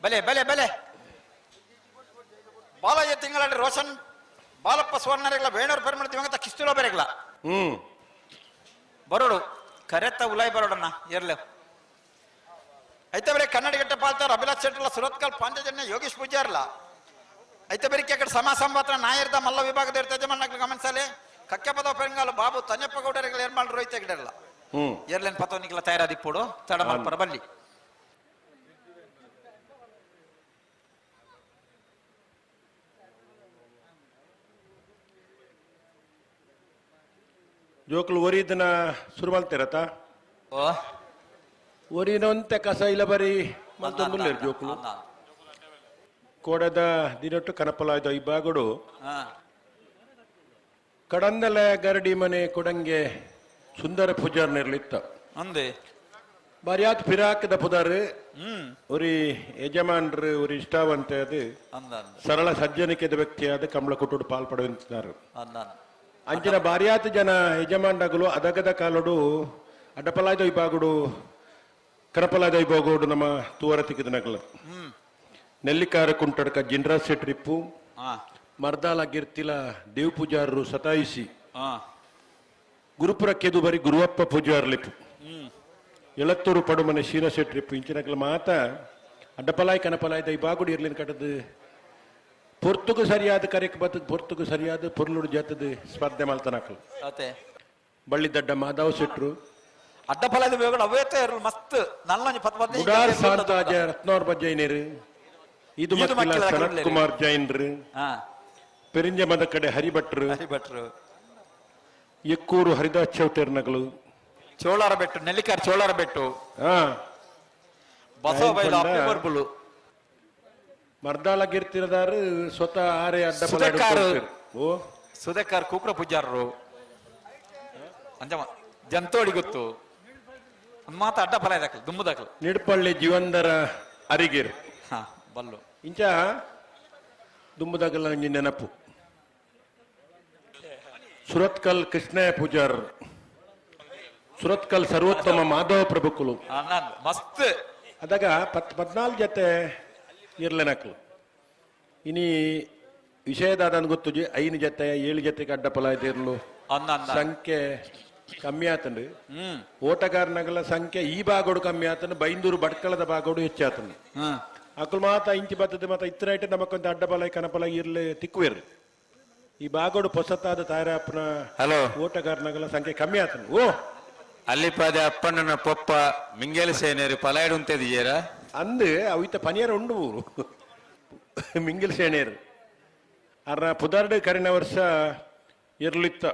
ಬಲೆ ಬಾಲಯ್ಯ ತಿಂಗಳಲ್ಲಿ ರೋಷನ್ ಬಾಲಪ್ಪ ಸುವರ್ಣರೇಗಲ ವೇಣೂರು ಪೆರುಮಡ ದಿವಂಗತ ಕಿಸ್ತುಲೋ ಬರೇಗಲ ಬರೋಡು ಕರೆತ ಉಲಾಯ್ ಬರೋಡಣ್ಣ ಇರ್ಲೆ ಐತ ಬರೀ ಕನ್ನಡಗಟ್ಟೆ ಪಾಲ್ತಾರ ಅಭಿಲಾಷ್ ಶೆಟ್ಟರ್ಲ ಸುರತ್ಕಲ್ ಪಾಂಚಜನ್ಯ ಯೋಗೀಶ್ ಪೂಜಾರ್ಲ అయితే బరికి అక్కడ సమాసంవత్సరం నాయర్ದ ಮಲ್ಲ ವಿಭಾಗದ ಯಜಮಾನಗಳು ಗಮನಿಸಲಿ ಕಕ್ಕೆ ಪದ ಪೆಂಗಾಲು ಬಾಬು ತನ್ಯಪ್ಪ ಗೌಡರಿಗೆ ಏರ್ಮಾಲ್ ರೋಹಿತ್ ಹೆಗ್ಡೆಲ್ಲ ಏರ್ಲೇನ್ ಪತೋನಿಕ್ಲ ತಯಾರಾದಿಪ್ಪೋಡು ತಡ ಮಲ್ಪರ ಬಲ್ಲಿ ಜೋಕುಲು ಒರಿದನ ಶುರು ಮಾಡ್ತಿರತ್ತ ಓ ಒರಿನೊಂತೆ ಕಸ ಇಲ್ಲ ಬರೀ ಮಲ್ತೊಂದುಲ್ಲೇರು ಜೋಕುಲು ಕೋಡದ ದಿನೊಟ್ಟು ಕನಪಲಾಯ್ದ ಈ ಬಾಗಡು ಕಡಂದಲ ಗರಡಿ ಮನೆ ಕೊಡಂಗೆ ಸುಂದರ ಪೂಜಾರ್ ನಿರ್ಲಿತ್ತ ಅಂದೆ ಬಾರಿಯಾತ್ ಫಿರಾಕದ ಪುದಾರ್ ஒரு ಯಜಮಾನ್ರು ஒரு ಇಷ್ಟವಂತ ಅದು ಸರಳ ಸಜ್ಜನಿಕೆದ ವ್ಯಕ್ತಿಯಾದ ಕಮಲ ಕೊಟ್ಟು ಪಾಲ್ಪಡುವಂತಿದ್ದಾರೆ ಅಂಚಿನ ಬಾರಿಯಾತ್ ಜನ ಯಜಮಾನಗಳು ಅದಗದ ಕಾಲಡು ಅಡ್ಡಪಲಾಯ್ದ ಇಬ್ಬಾಗುಡು ಕರಪಲಾಯ್ದ ಇಬ್ಬಾಗೋಡು ನಮ್ಮ ತೂವರ ತಿಕ್ಕಿದನಗಳು ನೆಲ್ಲಿಕಾರ ಕುಂಟಡ್ಕ ಜಿನ್ರಾ ಸೆಟ್ರಿಪ್ಪು ಮರ್ದಾಲ ಗಿರ್ತಿಲ ದೇವ್ ಪೂಜಾರರು ಸತಾಯಿಸಿ ಗುರುಪುರ ಕೆದು ಬರಿ ಗುರುವಪ್ಪ ಪೂಜಾರ್ಲಿಪ್ಪು ಎಳತ್ತೂರು ಪಡುಮನೆ ಶೀನ ಸೆಟ್ರಿಪ್ಪು ಇಂಚಿನಕ್ಲ ಮಾತ ಅಡ್ಡಪಲಾಯ್ ಕನಪಲಾಯ್ದ ಈ ಬಾಗುಡಿ ಇರ್ಲಿನ ಕಟ್ಟದು ಪೊರ್ತುಗು ಸರಿಯಾದ ಕರೆಕ್ ಬತ್ತದ ಪೊರ್ತುಗು ಸರಿಯಾದ ಪೊರ್ಲುಡು ಜಾತದ ಸ್ಪರ್ಧೆ ಮಾಡ್ತಾನಕಲ್ ಬಳ್ಳಿದಡ್ಡ ಮಾಧವ್ ಶೆಟ್ರು ಅಡ್ಡಪಲಾಯ್ದ ಬೇಗಡ ಅವೇತ ಮಸ್ತ್ ನಲ್ಲಂಜಿ ಪತ್ಪತ್ನಿ ಉಡಾರ್ ಸಾಂತಾಜ ರತ್ನವರ್ ಬಜ್ಜೈನೇರು ಇದು ಮಕ್ಕಳ ಸನತ್ ಕುಮಾರ್ ಜೈನ್ರು ಪೆರಿಂಜ ಮದ ಕಡೆ ಹರಿಭಟ್ರು ಎಕ್ಕೂರು ಹರಿದಾಸ್ ಚೌಟೇರ್ನಗಳು ಚೋಳಾರ ಬೆಟ್ಟು ನೆಲ್ಲಿಕಾರ್ ಚೋಳಾರ ಬೆಟ್ಟು ಬಸವಬೈಲು ಅಪ್ಪುಬರ್ಬುಲು ಮರ್ದಾಲಗಿರ್ತಿರದಾರು ಸ್ವತಃ ಆರೆ ಓ ಸುದೇಕಾರ್ ಕೂಕ್ರ ಪೂಜಾರರು ಅಂಜಮ ಜಂತೋಡಿ ಗೊತ್ತು ಮಾತ ಅಡ್ಡ ಫಲ ಇದಾಕಲು ದುಮ್ಮದಾಕಲು ನಿಡ್ಪಳ್ಳಿ ಜೀವಂದರ ಅರಿಗೇರು ಬಲ್ಲು ಇಂಚ ದುಮ್ಮದಾಗಲ್ಲ ನಂಗೆ ನೆನಪು ಸುರತ್ಕಲ್ ಕೃಷ್ಣಯ್ಯ ಪೂಜಾರ್ ಸುರತ್ಕಲ್ ಸರ್ವೋತ್ತಮ ಮಾಧವ ಪ್ರಭುಕುಲು ಮಸ್ತ್ ಅದಾಗ 14 ಜೊತೆ ಇರ್ಲೇನಕ್ಲು ಇನಿ ವಿಷಯದಾದ ಗೊತ್ತು 5 ಜೊತೆ 7 ಜೊತೆಗೆ ಅಡ್ಡಪಲ ಇದಿರ್ಲು ಸಂಖ್ಯೆ ಕಮ್ಮಿ ಆತಂಡು ಓಟಗಾರನಗಳ ಸಂಖ್ಯೆ ಈ ಭಾಗೋಡು ಕಮ್ಮಿ ಆತಂಡು ಬೈಂದೂರು ಬಡ್ಕಳದ ಭಾಗೋಡು ಹೆಚ್ಚಾತಂಡು ಅಕುಲ್ ಮಾತ ಇಂಚಿ ಬರ್ತದೆ ಮತ್ತೆ ಇತ್ತರೈಟೆ ನಮಕೊಂದು ಅಡ್ಡಪಲ ಕನಪಲ ಇರ್ಲಿ ತಿಕ್ಕುವಿರ್ಲಿ ಈ ಭಾಗೋಡು ಹೊಸತಾದ ತಾಯರಪ್ಪನ ಓಟಗಾರನಗಳ ಸಂಖ್ಯೆ ಕಮ್ಮಿ ಆತಂಡು ಓ ಅಲ್ಲಿಪಾದ ಅಪ್ಪಣ್ಣನ ಪೊಪ್ಪ ಮಿಂಗೇಲ ಸೇನೇರು ಪಲಾಯ್ಡು ಉಂಟದಿಯೇರ ಅಂದು ಅವಿತ ಪನಿಯರ ಉಂಡು ಊರು ಮಿಂಗಿಲ್ ಸೇನೇರು ಅರ್ನ ಪುದಾರ್ಡು ಕರಿನ ವರ್ಷ ಇರ್ಲಿತ್ತ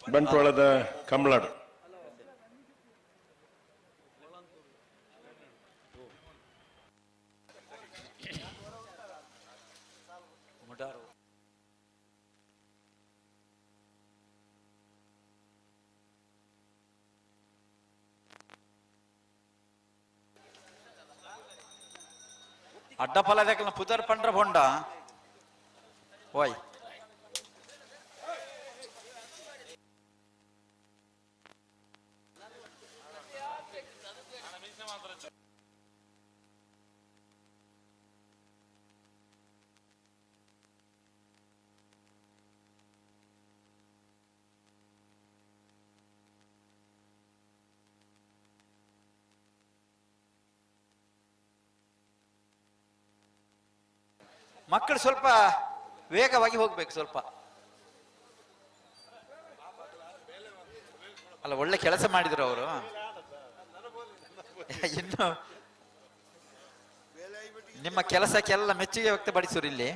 ಬಂಟ್ವಾಳದ ಕಮಲಾಡು ಅಡ್ಡಫಲ ಇದಕ್ಕೆ ಪುದರ್ ಪಂಡ್ರ ಬೊಂಡ ಓಯ್ ಮಕ್ಕಳು ಸ್ವಲ್ಪ ವೇಗವಾಗಿ ಹೋಗ್ಬೇಕು ಸ್ವಲ್ಪ ಅಲ್ಲ ಒಳ್ಳೆ ಕೆಲಸ ಮಾಡಿದ್ರು ಅವರು ಇನ್ನು ನಿಮ್ಮ ಕೆಲಸಕ್ಕೆಲ್ಲ ಮೆಚ್ಚುಗೆ ವ್ಯಕ್ತಪಡಿಸೋರು ಇಲ್ಲಿ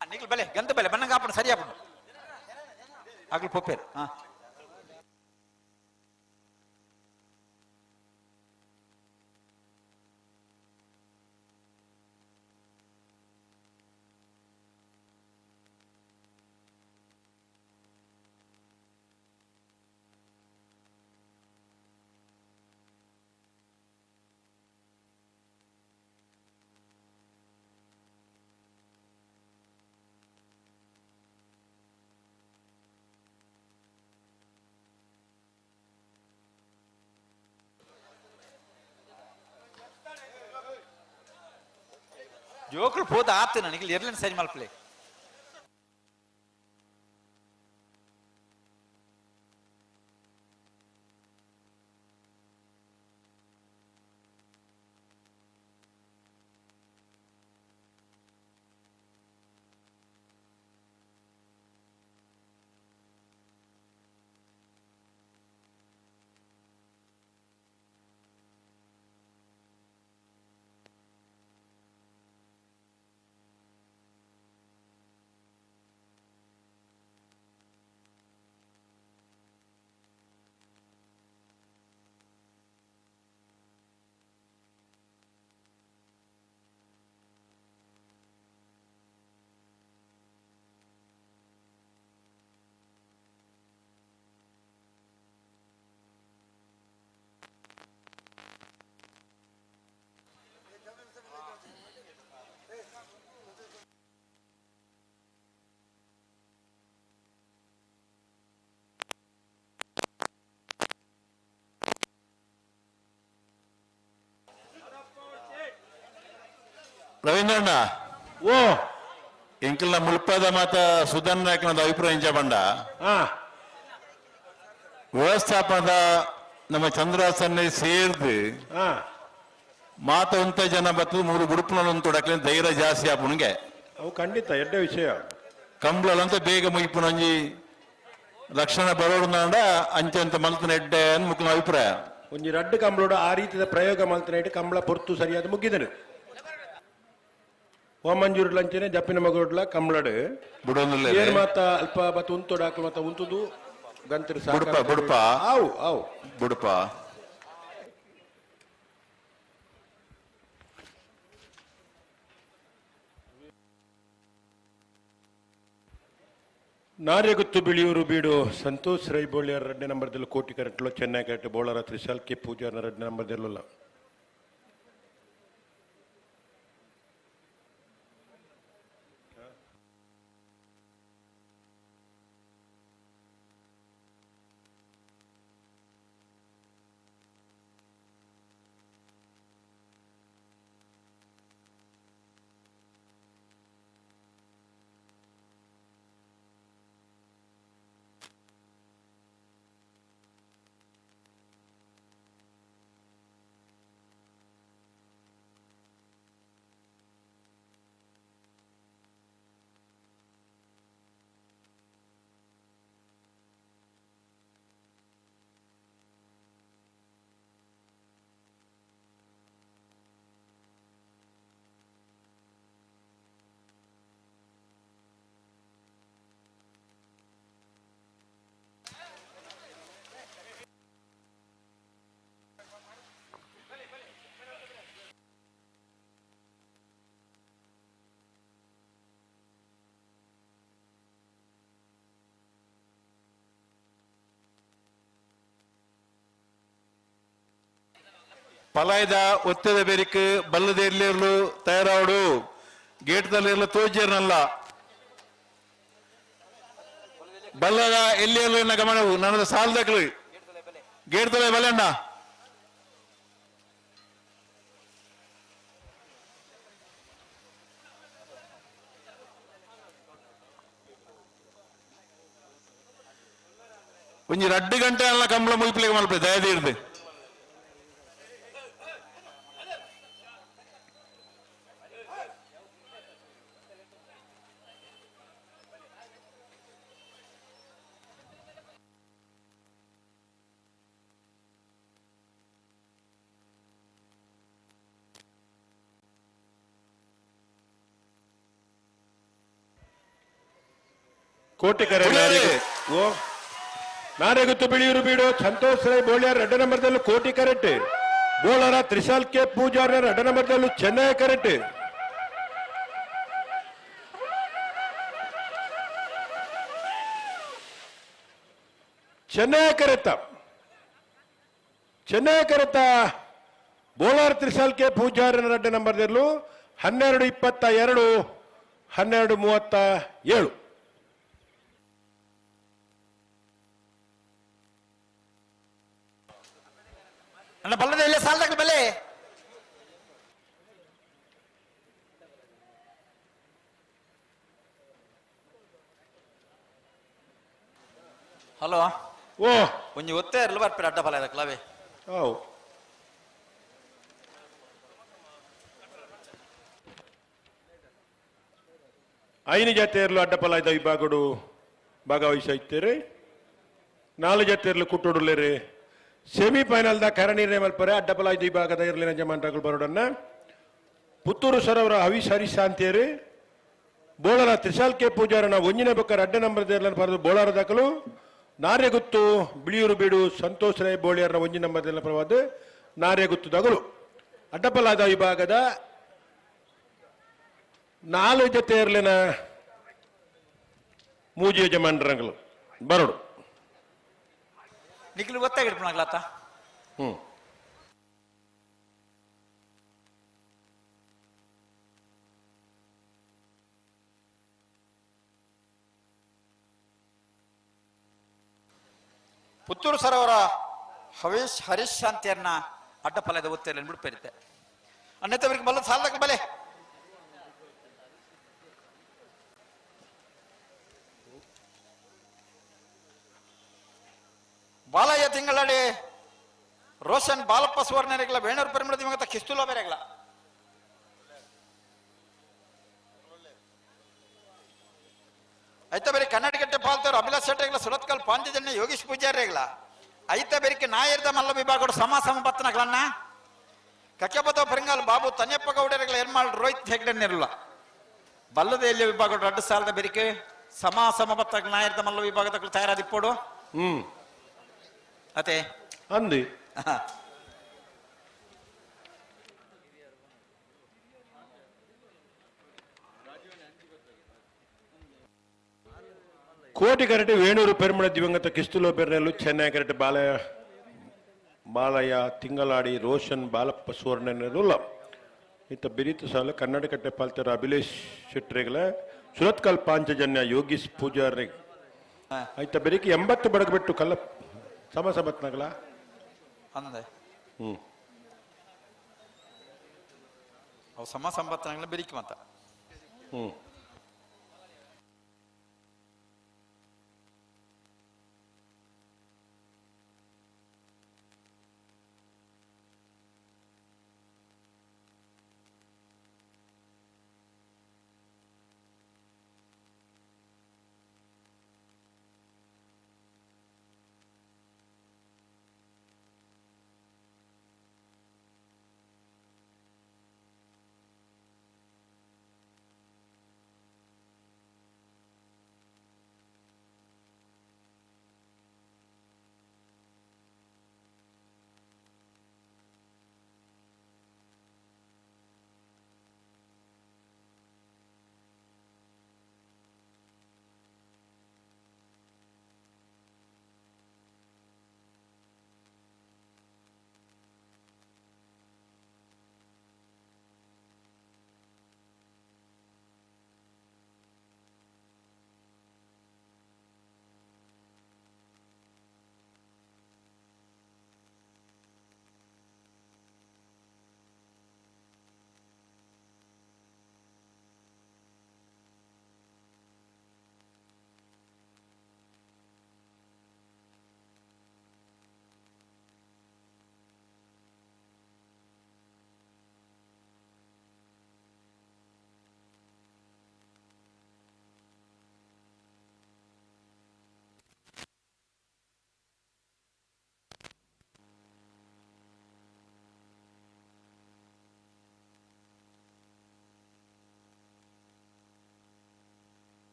నీకు బలే గంత బలే బన్న కాపండి సరి చెప్పండి అక్కడ పొప్పారు ಜೋಕುಲು ಪೋದ ಆತು ನನಗೆ ಎರ್ಲಿನ ಸರಿ ಮಲ್ಪಲೆ ರವೀಂದ್ರಣ್ಣ ಓ ಎಂಕಲ್ನ ಮುಲ್ಪದ ಮಾತ ಸುಧನ್ ನಾಯಕನದ ಅಭಿಪ್ರಾಯ ಇಂಚ ಬಂಡ ಹಾ ವ್ಯವಸ್ಥಾಪನದ ನಮ್ಮ ಚಂದ್ರಾಸನ್ನೇ ಸೇರ್ದು ಹಾ ಮಾತ ಒಂತ ಜನ ಬತ್ತು ಮೂರು ಗುಡುಪುನ ತೊಡಕಲಿ ಧೈರ್ಯ ಜಾಸ್ತಿ ಆಪುನಿಗೆ ಅವು ಖಂಡಿತ ಎಡ್ಡೆ ವಿಷಯ ಕಂಬ್ಳಂತ ಬೇಗ ಮುಯ್ಪುನಂಜಿ ಲಕ್ಷಣ ಬರೋಣ ಅಂಚೆ ಅಂತ ಮಲ್ತನ ಎಡ್ಡೆ ಅಂತ ಮುಖ್ಯ ಅಭಿಪ್ರಾಯ ಒಂಜಿ ರಡ್ಡು ಕಂಬಳೋಡು ಆ ರೀತಿಯ ಪ್ರಯೋಗ ಮಲ್ತನ ಕಂಬಳ ಪೊರ್ತು ಸರಿಯಾದ ಮುಗಿದನು ಓಮಂಜೂರು ಲಂಚನೆ ಜಪ್ಪಿನ ಮಗೋಡ್ಲ ಕಂಬಳಡು ಬಿಡೋದಿಲ್ಲ ಏನ್ ಮಾತ ಅಲ್ಪ ಬತ್ತ ಉಂತೊಡಾಕ ಮತ್ತ ಉಂತುದು ಗಂತರು ಬುಡಪ ಬುಡಪ ಆವು ಆವು ಬುಡಪ ನಾರ್ಯಗುತ್ತು ಬಿಳಿಯೂರು ಬೀಡು ಸಂತೋಷ್ ರೈಬೋಳಿಯರ್ 2ನೇ ನಂಬರ್ದಲ್ಲಿ ಕೋಟಿ ಕರೆಂಟ್ಲು ಚೆನ್ನೈ ಕರೆಂಟ್ ಬೋಳರ ತ್ರಿಶಾಲ್ ಕೆ ಪೂಜಾರ್ನ 2ನೇ ನಂಬರ್ದಲ್ಲ ಪಲಾಯ್ದ ಒತ್ತದ ಬೆರಿಕ್ ಬಲ್ಲದ ಎಲ್ಲಿರ್ಲು ತಯಾರಾವಡು ಗೇಟ್ದಲ್ಲಿ ತೋಜೇರ್ನಲ್ಲ ಬಲ್ಲದ ಎಲ್ಲಿಯರ್ಲು ಎನ್ನ ಗಮನವು ನನ್ನದು ಸಾಲದಕ್ಲು ಗೇಟ್ದಲ್ಲೇ ಬಲೆಂಡ ಒಂಜಿ 2 ಗಂಟೆ ಅಲ್ಲ ಕಂಬಳ ಮುಗಿಪ್ಲಿಗೆ ಮಲ್ಪೆ ದಯದಿ ಇರ್ದು ಕೋಟಿ ಕರೆಂಟ್ ನಾರೆಗುತ್ತು ಬಿಳಿಯೂರು ಬೀಡು ಸಂತೋಷ್ ರೈ ಬೋಳಿಯಾರ್ 2ನೇ ನಂಬರ್ದಲ್ಲೂ ಕೋಟಿ ಕರೆಂಟ್ ಬೋಳರ ತ್ರಿಶಾಲ್ ಕೆ ಪೂಜಾರ್ನ 2ನೇ ನಂಬರ್ದಲ್ಲೂ ಚೆನ್ನೈ ಕರೆಂಟ್ ಚೆನ್ನೈ ಕರೆತ ಬೋಳಾರ್ ತ್ರಿಶಾಲ್ ಕೆ ಪೂಜಾರ್ನ 2ನೇ ನಂಬರ್ದಲ್ಲೂ 12:22 12:37 ನನ್ನ ಬಲ್ಲದ ಎಲ್ಲ ಸಾಲದಾಗ ಬೆಲೆ ಹಲೋ ಓ ಒಂಜಿ ಒತ್ತೇ ಇರಲು ಬರ್ಪೇರೆ ಅಡ್ಡ ಫಲ ಇದಕ್ಲವೇ ಹೌ ಐದು ಜತೆಯರ್ಲು ಅಡ್ಡಪಲಾಯ್ದ ವಿಭಾಗಡು ಭಾಗವಹಿಸಿರ್ತೀರಿ 4 ಜತೆಯರ್ಲು ಕುಟ್ಟುಡುಲೇರಿ ಸೆಮಿಫೈನಲ್ದ ಕರನೀರ್ಣಯ ಮಲ್ಪರೆ ಅಡ್ಡಪಲಾಯ್ದ ವಿಭಾಗದ ಇರ್ಲಿನ ಜಮಾಂಟಗಳು ಬರೋಡನ್ನ ಪುತ್ತೂರು ಸರವರ ಹವಿಸ್ ಹರೀಶ್ ಅಂತೀರಿ ಬೋಳರ ತ್ರಿಶಾಲ್ ಕೆ ಪೂಜಾರನ ಒಂಜಿನ ಬಕ್ಕರ್ ಅಡ್ಡ ನಂಬರ್ ದೇರ್ಲನ್ನು ಬರೆದು ಬೋಳರ ದಾಖಲು ನಾರ್ಯಗುತ್ತು ಬಿಳಿಯೂರು ಬೀಡು ಸಂತೋಷ್ ರೈ ಬೋಳಿಯರ್ನ ಒಂಜಿ ನಂಬರ್ ದೇರ್ಲ ಪರವಾದ ನಾರ್ಯಗುತ್ತು ದಗಲು ಅಡ್ಡಪಲಾದ ವಿಭಾಗದ 4 ಜತೆ ಇರ್ಲಿನ ಮೂಜಿ ಯಜಮಾನರಂಗಲು ಬರೋಡು ನಿಖಿಲ್ ಗೊತ್ತಾಗಿಡ್ಪಣಗ್ಲಾತ ಪುತ್ತೂರು ಸರೋವರ ಹವೇಶ್ ಹರೀಶ್ ಶಾಂತಿಯನ್ನ ಅಡ್ಡಪಲದ ಒತ್ತೇಲಿ ಬಿಡ್ಪೇರಿತೆ ಅನ್ನೆತ್ತವರಿಗೆ ಬಲ್ಲ ಸಾಲದಕ್ಕೆ ಬಲೆ ಬಾಲಯ್ಯ ತಿಂಗಳಡಿ ರೋಷನ್ ಬಾಲಪ್ಪ ಸುವರ್ಣರೆಗಳ ಬೇಣೂರು ಪರಿಮಳ ದಿವಂಗತ ಕಿಸ್ತುಲ ಬೇರೆಗಳ ಐತ ಬೇರೆ ಕನ್ನಡಗಟ್ಟೆ ಪಾಲ್ತವ್ರು ಅಭಿಲಾಷ್ ಶೆಟ್ಟಿಗಳ ಸುರತ್ಕಲ್ ಪಾಂಚಜನ್ಯ ಯೋಗೀಶ್ ಪೂಜಾರಿಗಳ ಐತ ಬೇರಿಕೆ ನಾಯರ್ದ ಮಲ್ಲ ವಿಭಾಗಗಳು ಸಮ ಕಕ್ಕೆಬದ ಪರಿಂಗಾಲ್ ಬಾಬು ತನ್ಯಪ್ಪ ಗೌಡರೆಗಳ ಏರ್ಮಾಳ್ ರೋಹಿತ್ ಹೆಗ್ಡೆನ್ನಿರಲ್ಲ ಬಲ್ಲದ ಎಲ್ಲಿ ವಿಭಾಗಗಳು 2 ಸಾಲದ ಬೇರಿಕೆ ಸಮ ನಾಯರ್ದ ಮಲ್ಲ ವಿಭಾಗದ ತಯಾರಾದಿಪ್ಪೋಡು ಅತೆ ಅಂದಿ ಕೋಟಿ ಕರಟೆ ವೇಣೂರು ಪೆರ್ಮಳ ದಿವಂಗತ ಕಿಸ್ತುಲೋ ಬೆರ್ನೆಲ್ಲು ಚೆನ್ನೈ ಕರಟೆ ಬಾಲಯ್ಯ ತಿಂಗಳಾಡಿ ರೋಷನ್ ಬಾಲಪ್ಪ ಸುವರ್ಣನೆಲ್ಲ ಇತ್ತ ಬಿರಿತು ಸಾಲ ಕನ್ನಡ ಕಟ್ಟೆ ಪಾಲ್ತರ ಅಭಿಲೇಶ್ ಶೆಟ್ರಿಗಳ ಸುರತ್ಕಲ್ ಪಾಂಚಜನ್ಯ ಯೋಗೀಶ್ ಪೂಜಾರಿ ಆಯ್ತ ಬೆರಿಕೆ 80 ಬಡಗಬಿಟ್ಟು ಕಲ್ಲ ಸಮಸಮತ್ನಗಳ ಅಂದೆ ಅವು ಸಮ ಸಂಬತ್ನಗಳ ಬೆರಿಕೆ ಮತ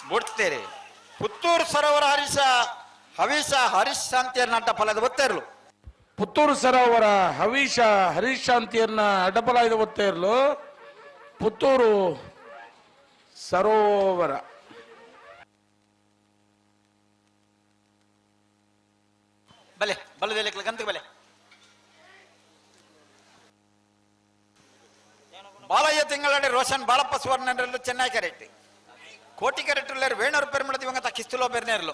ಬಿಡ್ತೇರಿ ಪುತ್ತೂರು ಸರೋವರ ಹವೀಶ ಹರೀಶ್ ಶಾಂತಿಯನ್ನ ಅಡ್ಡಪಲದ ಒತ್ತೇರ್ಲು ಪುತ್ತೂರು ಸರೋವರ ಹವೀಶ ಹರೀಶ್ ಶಾಂತಿಯನ್ನ ಅಡ್ಡಪಲಾಯ್ದ ಒತ್ತೇರ್ಲು ಪುತ್ತೂರು ಸರೋವರ ಬಲೆ ಬಲ್ಲದ ಗಂತ ಬಲೆ ಬಾಲಯ್ಯ ತಿಂಗಳಡಿ ರೋಷನ್ ಬಾಳಪ್ಪ ಸುವರ್ಣರೆಲ್ಲ ಚೆನ್ನೈ ಕರೆಕ್ಟ್ ಕೋಟಿ ಕರೆಕ್ಟರ್ ವೇಣೂರು ಪೆರ್ಮಳ ದಿವಂಗತ ಕಿಸ್ತುಲೋ ಬೆರ್ನೇರ್ಲು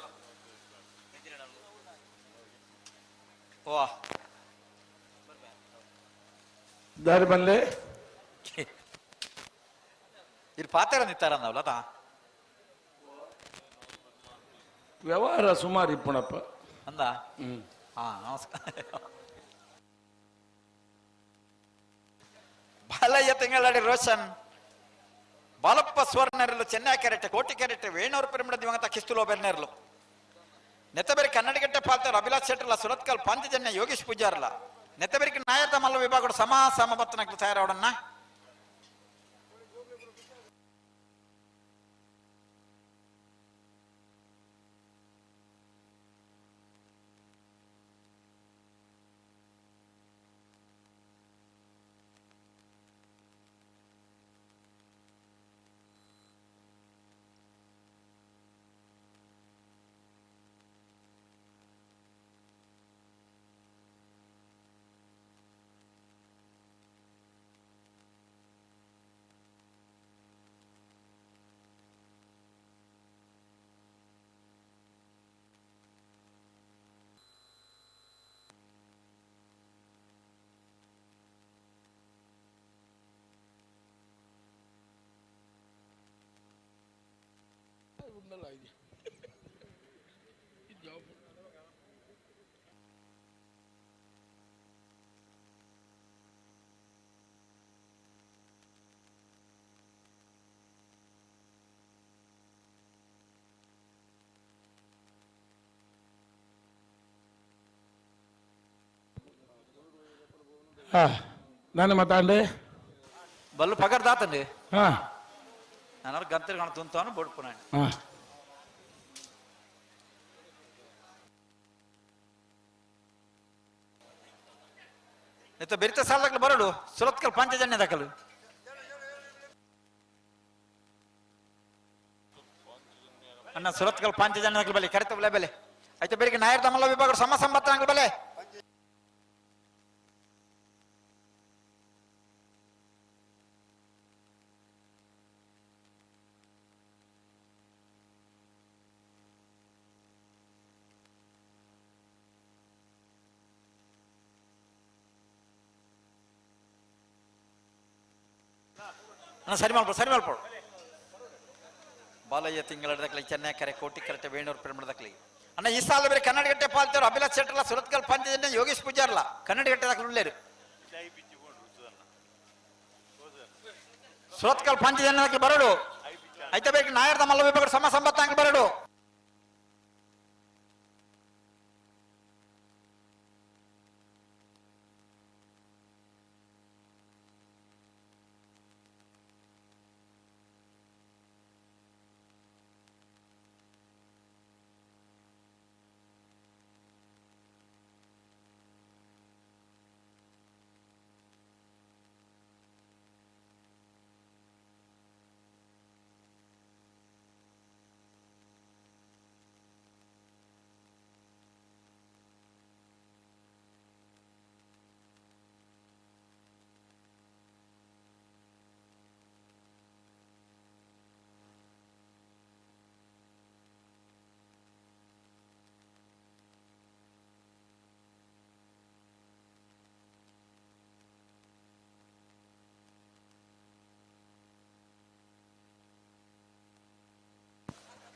ಓ ದಾರಿ ಬಂದೆ ಇದು ಪಾತ್ರ ನಿತ್ತಾರನ್ನವಲ್ಲ ತಾ ವ್ಯವಹಾರ ಸುಮಾರು ಇಪ್ಪುಣಪ್ಪ ಅಂದ ಹಾ ನಮಸ್ಕಾರ ಬಾಲಯ್ಯ ತಿಂಗಳಡಿ ರೋಷನ್ ಬಾಲಪ್ಪ ಸುವರ್ಣರ್ಲು ಚೆನ್ನೈ ಕ್ಯಾರೆಟ್ ಕೋಟಿ ಕ್ಯಾರೆಟ್ ವೇಣೂರು ಪಿರಮಿಡ ದಿವಂಗತ ಕಿಸ್ತುಲೋ ಬೆರ್ನೇರ್ಲು ನೆತ್ತಬೇರಿ ಕನ್ನಡಗಟ್ಟೆ ಪಾಲ್ತಾರ ಅಭಿಲಾಷ್ ಶೆಟ್ಟರ್ಲ ಸುರತ್ಕಲ್ ಪಾಂಚಜನ್ಯ ಯೋಗೀಶ್ ಪೂಜಾರ್ಲ ನೆತ್ತಬೇರಿಗೆ ನಾಯದ ಮಲ್ಲ ವಿಭಾಗದ ಸಮಬತ್ತನಕ್ಕೆ ತಯಾರವಡನ್ನ ನಾನು ಮಾತಾಡ್ಲಿ ಬಲ್ಲು ಪಗರ್ ದಾತಂడి ಹಾ ನಾನು ಗಂತರ್ ಕಾಣ ತುಂತಾನು ಬೋಡ್ಪುನ ಹಾ ನೆತ್ತ ಬೆರಿತ ಸಾಲದಾಗಲು ಬರಡು ಸುರತ್ಕಲ್ ಪಾಂಚಜನ್ಯ ದಾಖಲು ಅಣ್ಣ ಸುರತ್ಕಲ್ ಪಾಂಚಜನ್ಯ ದಾಖಲು ಬಲೆ ಕರೆತ ಬೆಲೆ ಬೆಲೆ ಆಯ್ತು ಬೆಳಿಗ್ಗೆ ನಾಯರ್ ತಮ್ಮಲ್ಲ ವಿಭಾಗ ಸಮಸಂಬತ್ತ ಬೆಲೆ ಸರಿ ಮಾಡ್ಬೋದು ಬಾಲಯ್ಯ ತಿಂಗಳದಕ್ಲಿ ಚೆನ್ನೈ ಕೆರೆ ಕೋಟಿ ಕೆರೆಟೆ ವೇಣೂರು ಪಿರಮಿಡದಕ್ಲಿ ಅಣ್ಣ ಈ ಸಾಲ ಬೇರೆ ಕನ್ನಡಗಟ್ಟೆ ಪಾಲ್ತೇವ್ರು ಅಭಿಲಾಷ್ ಶೆಟ್ಟರ್ಲ ಸುರತ್ಕಲ್ ಪಾಂಚಜನ್ಯ ಯೋಗೀಶ್ ಪೂಜಾರ್ಲ ಕನ್ನಡಗಟ್ಟೆ ದಾಖಲು ಉಳ್ಳೇರು ಸುರತ್ಕಲ್ ಪಾಂಚಜನ್ಯ ದಾಖಲು ಬರಡು ಆಯ್ತಾ ಬೇಕು ನಾಯರ್ದ ಮಲ್ಲ ವಿಭಾಗ ಸಮಸಂಬತ್ತ ಅಂಗಲ್ ಬರಡು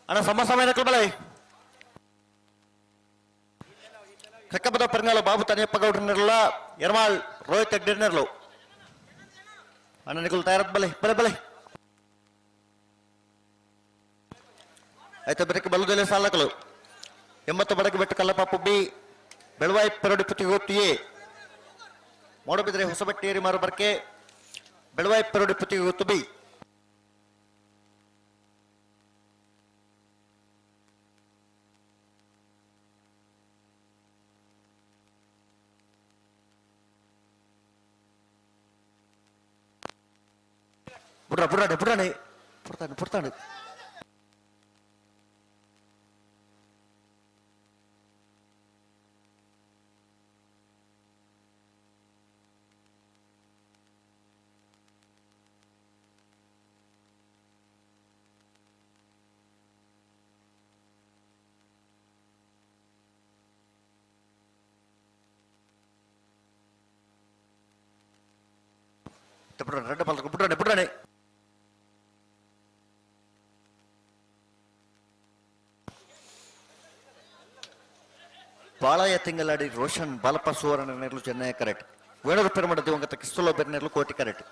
ಅಣ್ಣ ಸಮಯ ಬಲೆ ಕಕ್ಕಬದ ಪರಿಣಾಲ ಬಾಬು ತನಿಯಪ್ಪ ಗೌಡ್ರನ್ನಿರಲ್ಲ ಯರ್ಮಾಳ್ ರೋಹಿತ್ ಹೆಗ್ಡೆರ್ನಿರ್ಲು ಅಣ್ಣ ನಿಕುಲ್ ತಯಾರತ್ ಬಲೆ ಬಲೆ ಬಲೆ ಆಯ್ತು ಬರಕ್ಕೆ ಬಲ್ಲುದೆಲೆ ಸಾಲಕಲು 80 ಬಡಕ್ಕೆ ಬೆಟ್ಟು ಕಲ್ಲಪ್ಪ ಪುಬ್ಬಿ ಬೆಳವಾಯಿ ಪೆರಡಿ ಪುತ್ತಿಗೊತ್ತಿಯೇ ಮೋಡಬಿದ್ರೆ ಹೊಸಬಟ್ಟೇರಿ ಮಾರು ಬರ್ಕೆ ಬೆಳವಾಯಿ ಪೆರಡಿ ಪುತ್ತಿಗೊತ್ತು ಬಿ പുറത്താണ് ரெண்டு பாலத்துக்கு புட்டுறானே பாளைய ತಿಂಗಳಾಡಿ ರೋಷನ್ ಬಾಲಪ್ಪ ಸುವರ್ಣ ನೆರಳು ಚೆನ್ನೈ ಕರೆಕ್ಟ್ ವೇಣೂರು ಪೆರುಮಡ ದಿವಂಗತ ಕಿಸ್ತುಲ ಬೆರ್ನೆರ್ಲು ಕೋಟಿ ಕರೆಕ್ಟ್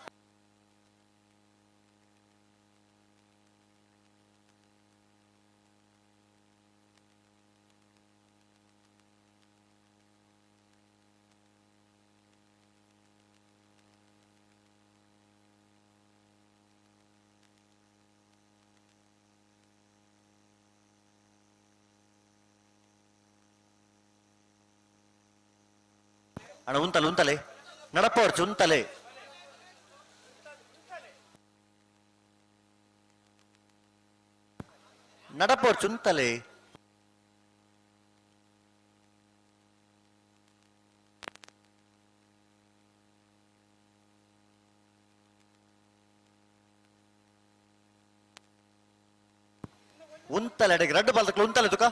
ಅಣ್ಣ ಉಂತಲೆ ನಡಪವರ್ಚು ಉಂತಲೆ ನಡಪವರ್ಚು ಉಂತಲೆ ಉಂತಲೆ ಅಡೆಗೆ ರಡ್ಡು ಬಾಲ್ದಕ್ಲು ಉಂತಲೆ ತುಕ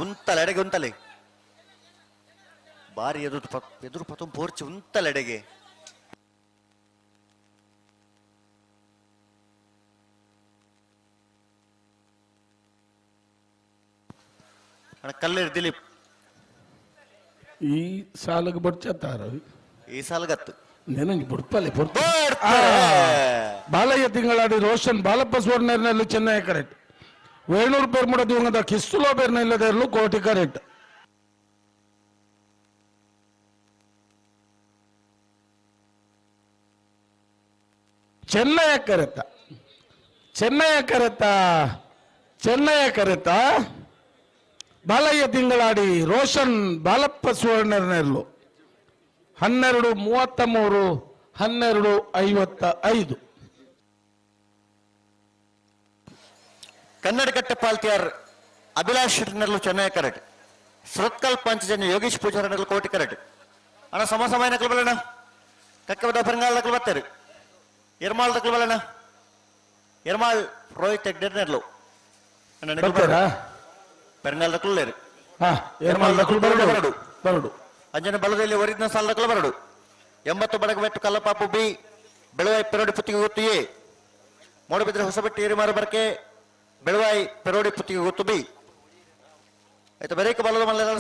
ಉಂತಲೆ ಎಡೆಗೆ ಉಂತಲೆ ಬಾರಿ ಎದುರು ಪತಂ ಪೋರ್ಚಿ ಉಂತಲೆ ಎಡೆಗೆ ಕಲ್ಲೇರು ದಿಲೀಪ್ ಈ ಸಾಲಕ್ಕೆ ಬಡ್ಚತ್ತಾರ ಈ ಸಾಲಗತ್ತು ನೆನಂಗೆ ಬುಡ್ಪಲ್ಲಿ ಬಾಲಯ್ಯ ತಿಂಗಳಾಡಿ ರೋಷನ್ ಬಾಲಪ್ಪ ಸುವರ್ಣರ್ನಲ್ಲಿ ಚೆನ್ನೈ ಕರೆಕ್ಟ್ ವೇಣೂರು ಪೆರ್ಮುಡ ದಿವಂಗತ ಕಿಸ್ತುಲೋ ಬೆರ್ನೆಲ್ಲದೆರ್ಲು ಕೋಟಿ ಕರೆಕ್ಟ್ ಚೆನ್ನೈ ಕರೆತ ಬಾಲಯ್ಯ ತಿಂಗಳಾಡಿ ರೋಷನ್ ಬಾಲಪ್ಪ ಸುವರ್ಣರ್ನೆರ್ಲು 12:33 12:55 ಕನ್ನಡಕಟ್ಟೆ ಪಾಲ್ತಿಯಾರ್ ಅಭಿಲಾಷ್ ನೆರಳು ಚೆನ್ನೈ ಕರೆಕ್ಟ್ ಸುರತ್ಕಲ್ ಪಂಚಜನ್ಯ ಯೋಗೀಶ್ ಪೂಜಾರ ನೆರಳು ಕೋಟಿ ಕರೆಕ್ಟ್ ಅಣ್ಣ ಸಮಯ ನಕಲು ಬಲ್ಲಣ್ಣ ಕಕ್ಕೆ ಬದ ಪೆರಂಗಾಲ್ ನಕಲು ಬರ್ತಾರೆ ಇರ್ಮಾಳ್ ನಕಲು ಬಲ್ಲಣ್ಣ ಇರ್ಮಾಳ್ ರೋಹಿತ್ ಹೆಗ್ಡೆ ನೆರಳು ಪೆರಂಗಾಲ್ ನಕಲು ಲೇರು ಬರಡು ಅಂಜನ ಬಲದಲ್ಲಿ ಒರಿಜಿನ ಸಾಲ ನಕಲು ಬರಡು 80 ಬಡಗ ಬೆಟ್ಟು ಕಲ್ಲಪಾಪು ಬಿ ಬೆಳವಾಯಿ ಪೆರೋಡಿ ಪುತ್ತಿಗೆ ಗೊತ್ತಿಯೇ ಮೋಡಬಿದ್ರೆ ಹೊಸಬೆಟ್ಟಿ ಏರಿಮಾರು ಬರಕೆ ಬೆಳವಾಯಿ ಪೆರೋಡಿ ಪುತ್ತಿಗೆ ಗೊತ್ತು ಬಿ ಆಯ್ತು ಬರೇಕ ಬಲ್ಲದ ಮಲ್ಲ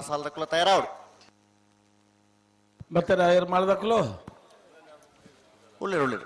ಸಾಲ ದಕ್ಕಲು ತಯಾರಾವ್ರು ಮತ್ತೆ ರಾಯರ್ ಮಾಡ್ದಕ್ಕಲು ಉಳ್ಳಿರು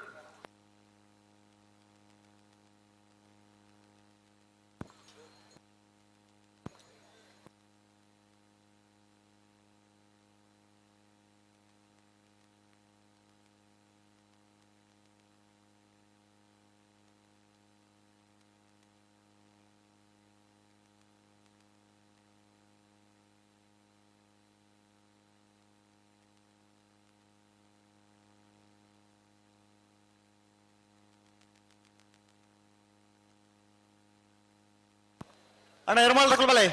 ಅಣ್ಣ ಇರ್ಮಾಳ್ ದಕ್ಕಲು ಬಲೆ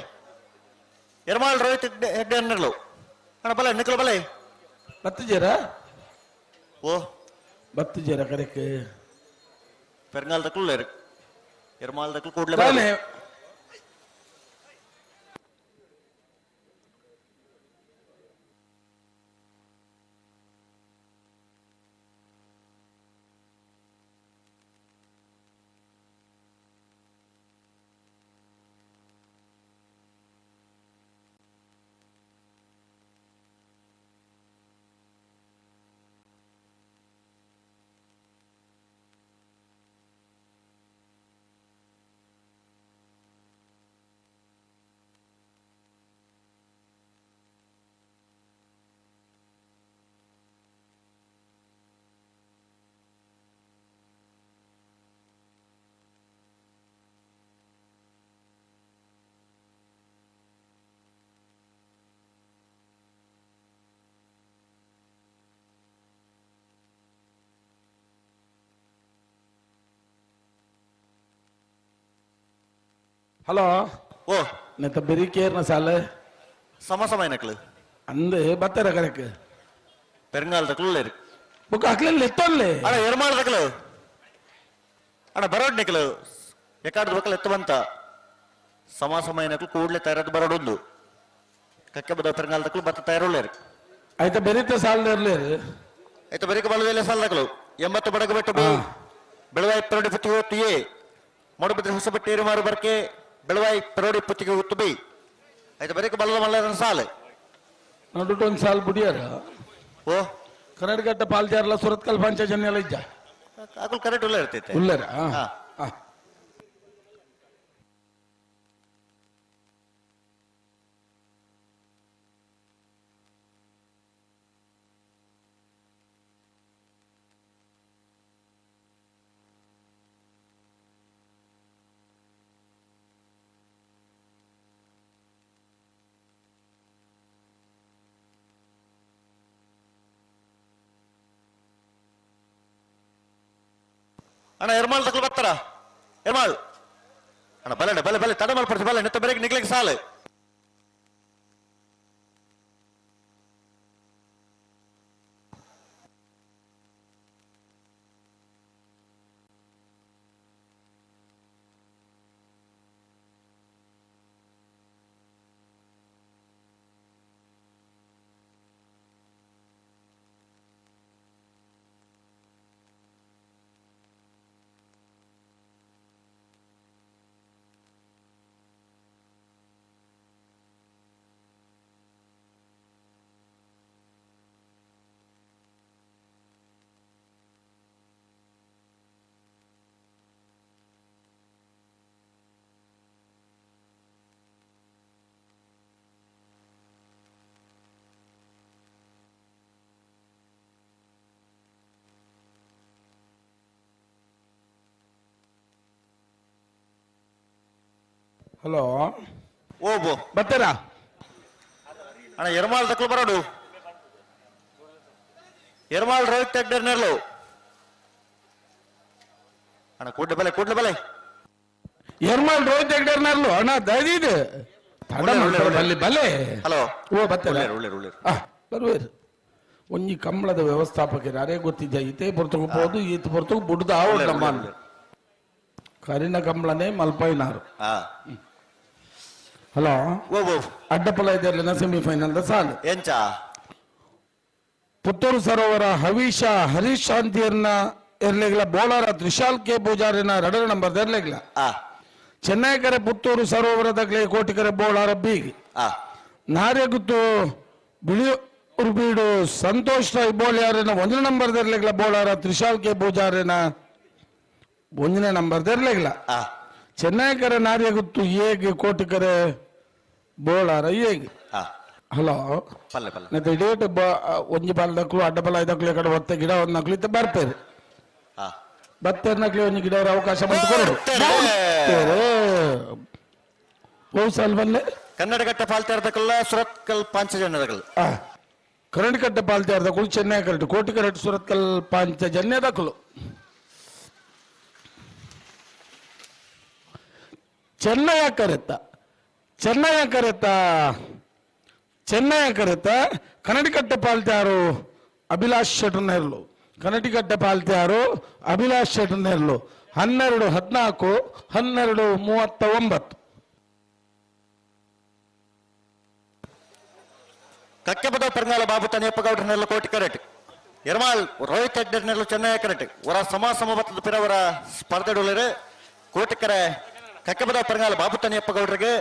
ಇರ್ಮಾಳ್ ರೋಹಿತ್ ಹೆಗ್ಡೆ ಅನ್ನರ್ಲು ಅಣ್ಣ ಬಲೆ ನಿಕ್ಕಲು ಬಲೆ ಬತ್ತು ಜರ ಕರೆಕ್ ಪೆರಂಗಾಲ್ ದಕ್ಕಲು ಲೇರು ಇರ್ಮಾಳ್ ದಕ್ಕಲು ಕೂಡ್ಲೆ ಹಲೋ ಓ ನೆತ್ತ ಬೆರಿಕೇರ್ನ ಸಾಲ ಸಮಸಮೈನಕ್ಲು ಅಂದು ಬತ್ತರ ಕರೆಕ್ ಪೆರಂಗಾಲದಕ್ಲು ಉಳ್ಳೇರು ಬುಕ್ ಹಾಕ್ಲಿಲ್ಲ ಎತ್ತೊಲ್ಲೆ ಅಣ್ಣ ಎರ್ಮಾಳದಕ್ಲು ಅಣ್ಣ ಬರೋಡ್ನಿಕ್ಲು ಎಕಾಡ್ದ ಬಕ್ಕಲು ಎತ್ತು ಬಂತ ಸಮಸಮೈನಕ್ಲು ಕೂಡ್ಲೆ ತಯಾರದ್ದು ಬರೋಡೊಂದು ಕಕ್ಕೆ ಬದ ಪೆರಂಗಾಲದಕ್ಲು ಬತ್ತ ತಯಾರುಳ್ಳೇರು ಆಯ್ತಾ ಬೆರೀತ ಸಾಲದ ಇರ್ಲೇರು ಆಯ್ತು ಬರೀಕ ಬಲದಲ್ಲಿ ಸಾಲದಕ್ಲು 80 ಬಡಗ ಬೆಟ್ಟು ಬೆಳವಾಯಿ ಪೆರೋಡಿ ಪುತ್ತಿಗೆ ಹೊತ್ತಿಯೇ ಮೊಡಬಿದ್ರೆ ಹೊಸ ಬಟ್ಟೆ ಮಾರು ಬರ್ಕೆ ಬೆಳವಾಯಿ ಪೆರೋಡಿ ಪುತ್ತಿಗೆ ಹೊತ್ತು ಬೈ ಆಯ್ತು ಬರೀಕ ಬಲದ ಮಲ್ಲ ಸಾಲು ನೋಡ್ಬಿಟ್ಟು ಒಂದು ಸಾಲ ಬುಡಿಯಾರ ಓ ಕನ್ನಡಗಟ್ಟ ಪಾಲ್ತಿಯಾರಲ್ಲ ಸುರತ್ಕಲ್ ಪಂಚಜನ್ಯ ಎಲ್ಲ ಇದ್ದ ಆಕಲ್ ಕರೆಕ್ಟ್ ಉಲ್ಲ ಇರ್ತೈತೆ ಉಳ್ಳರ ಅಣ್ಣ ಎರ್ಮಾಳ್ ತಕ್ಲು ಬರ್ತಾರ ಎರ್ಮಾಳ್ ಅಣ್ಣ ಬಲೆ ಬಲೆ ಬಲೆ ತಡ ಮಾಡ್ಪಡ್ಸಿ ಬಲೆ ನೆತ್ತ ಬೆರಗ್ಗೆ ನಿಗ್ಲಿಕ್ಕೆ ಸಾಲು ಹಲೋ ಓಬೋ ಬರ್ತಾರಾ ಅಣ್ಣ ಎರ್ಮಾಳ್ ತಕ್ಲು ಬರೋಡು ಎರ್ಮಾಳ್ ರೋಹಿತ್ ಹೆಗ್ಡೇರ್ನೆರ್ಲು ಅಣ್ಣ ಕೂಡ್ಲೆ ಬಲೆ ಎರ್ಮಾಳ್ ರೋಹಿತ್ ಹೆಗ್ಡೇರ್ನರ್ಲು ಅಣ್ಣ ದಯದಿದೆ ಬಲ್ಲಿ ಬಲೆ ಹಲೋ ಓ ಬರ್ತಾರ ಉಳ್ಳೇರು ಬರುವೇರು ಒಂಜಿ ಕಂಬಳದ ವ್ಯವಸ್ಥಾಪಕರು ಅರೇ ಗೊತ್ತಿದ್ದ ಈತೆ ಪೊರ್ತಕು ಪೋದು ಈತ ಪೊರ್ತಕು ಬುಡ್ದ ಆವಡ್ ನಮ್ಮ ಕರಿನ ಕಂಬಳನೇ ಮಲ್ಪೈನಾರು ಹಲೋ ಓಬೋ ಅಡ್ಡಪಲ ಇದೆಯಲ್ಲ ಸೆಮಿಫೈನಲ್ ಸಾಲು ಎಂಚ ಪುತ್ತೂರು ಸರೋವರ ಹವೀಶ ಹರೀಶ್ ಶಾಂತಿಯರ್ನ ಇರ್ಲಿಗ್ಲ ಬೋಳಾರ ತ್ರಿಶಾಲ್ ಕೆ ಪೂಜಾರಿನ 2 ನಂಬರ್ ಇರ್ಲಿಗ್ಲ ಚೆನ್ನೈಕರೆ ಪುತ್ತೂರು ಸರೋವರದಾಗ್ಲೆ ಕೋಟಿಕರೆ ಬೋಳಾರ ಬೀಗಿ ನಾರ್ಯಗುತ್ತು ಬಿಳಿಯೂರು ಬೀಡು ಸಂತೋಷ್ ರಾಯ್ ಬೋಳ್ಯಾರಿನ 1 ನಂಬರ್ ಇರ್ಲಿಗ್ಲ ಬೋಳಾರ ತ್ರಿಶಾಲ್ ಕೆ ಪೂಜಾರಿನ 1 ನಂಬರ್ ಇರ್ಲಿಗ್ಲ ಚೆನ್ನೈಕರೆ ನಾರ್ಯಗುತ್ತು ಏಗೆ ಕೋಟಿಕರೆ ಬೋಳಾರ ಏಗೆ ಹಲೋ ಮತ್ತೆ ಡೇಟ್ ಒಂಜಿ ಬಾಲ್ದಕ್ಲು ಅಡ್ಡಬಲ ಐದಕ್ಲು ಕಡೆ ಒತ್ತೆ ಗಿಡ ಒಂದ್ ನಕ್ಲು ಇತ್ತೆ ಬರ್ಪೇರಿ ಬತ್ತೇರ್ನಕ್ಲಿ ಒಂಜಿ ಗಿಡ ಅವಕಾಶ ಬಂದು ಸಲ್ವಲ್ಲೇ ಕನ್ನಡಗಟ್ಟ ಪಾಲ್ತಾರ್ದಕ್ಕಲ್ಲ ಸುರತ್ಕಲ್ ಪಾಂಚಜನ್ಯದಕ್ಕಲ್ಲ ಕನ್ನಡಗಟ್ಟ ಪಾಲ್ತಾರ್ದಕ್ಕಳು ಚೆನ್ನೈ ಕರೆಕ್ಟ್ ಕೋಟಿ ಕರೆಕ್ಟ್ ಸುರತ್ಕಲ್ ಪಾಂಚಜನ್ಯದಕ್ಕಲು ಚೆನ್ನಯ ಕರೆತ ಕನ್ನಡಿಕಟ್ಟೆ ಪಾಲ್ತ್ಯಾರು ಅಭಿಲಾಷ್ ಶೆಟ್ಟರ್ನೆರ್ಲು ಕನ್ನಡಿಕಟ್ಟೆ ಪಾಲ್ತ್ಯಾರು ಅಭಿಲಾಷ್ ಶೆಟ್ಟರ್ನೆರ್ಲು 12-14 12-39 ಕಕ್ಕೆಬದ ಪೆರಂಗಾಲ ಬಾಬು ತನಿಯಪ್ಪ ಗೌಡ್ರನೆಲ್ಲ ಕೋಟಿ ಕರೆಟ್ ಎರ್ಮಾಳ್ ರೋಹಿತ್ ಹೆಗ್ಡೇರ್ನೆಲ್ಲ ಚೆನ್ನೈ ಕರೆಟ್ ವರ ಸಮಬತ್ತದ ಪಿರವರ ಸ್ಪರ್ಧೆಡುಳ್ಳರು ಕೋಟಿಕರೆ ಕಕ್ಕೆಬದ ಪೆರಂಗಾಲ ಬಾಬು ತನಿಯಪ್ಪ ಗೌಡ್ರಿಗೆ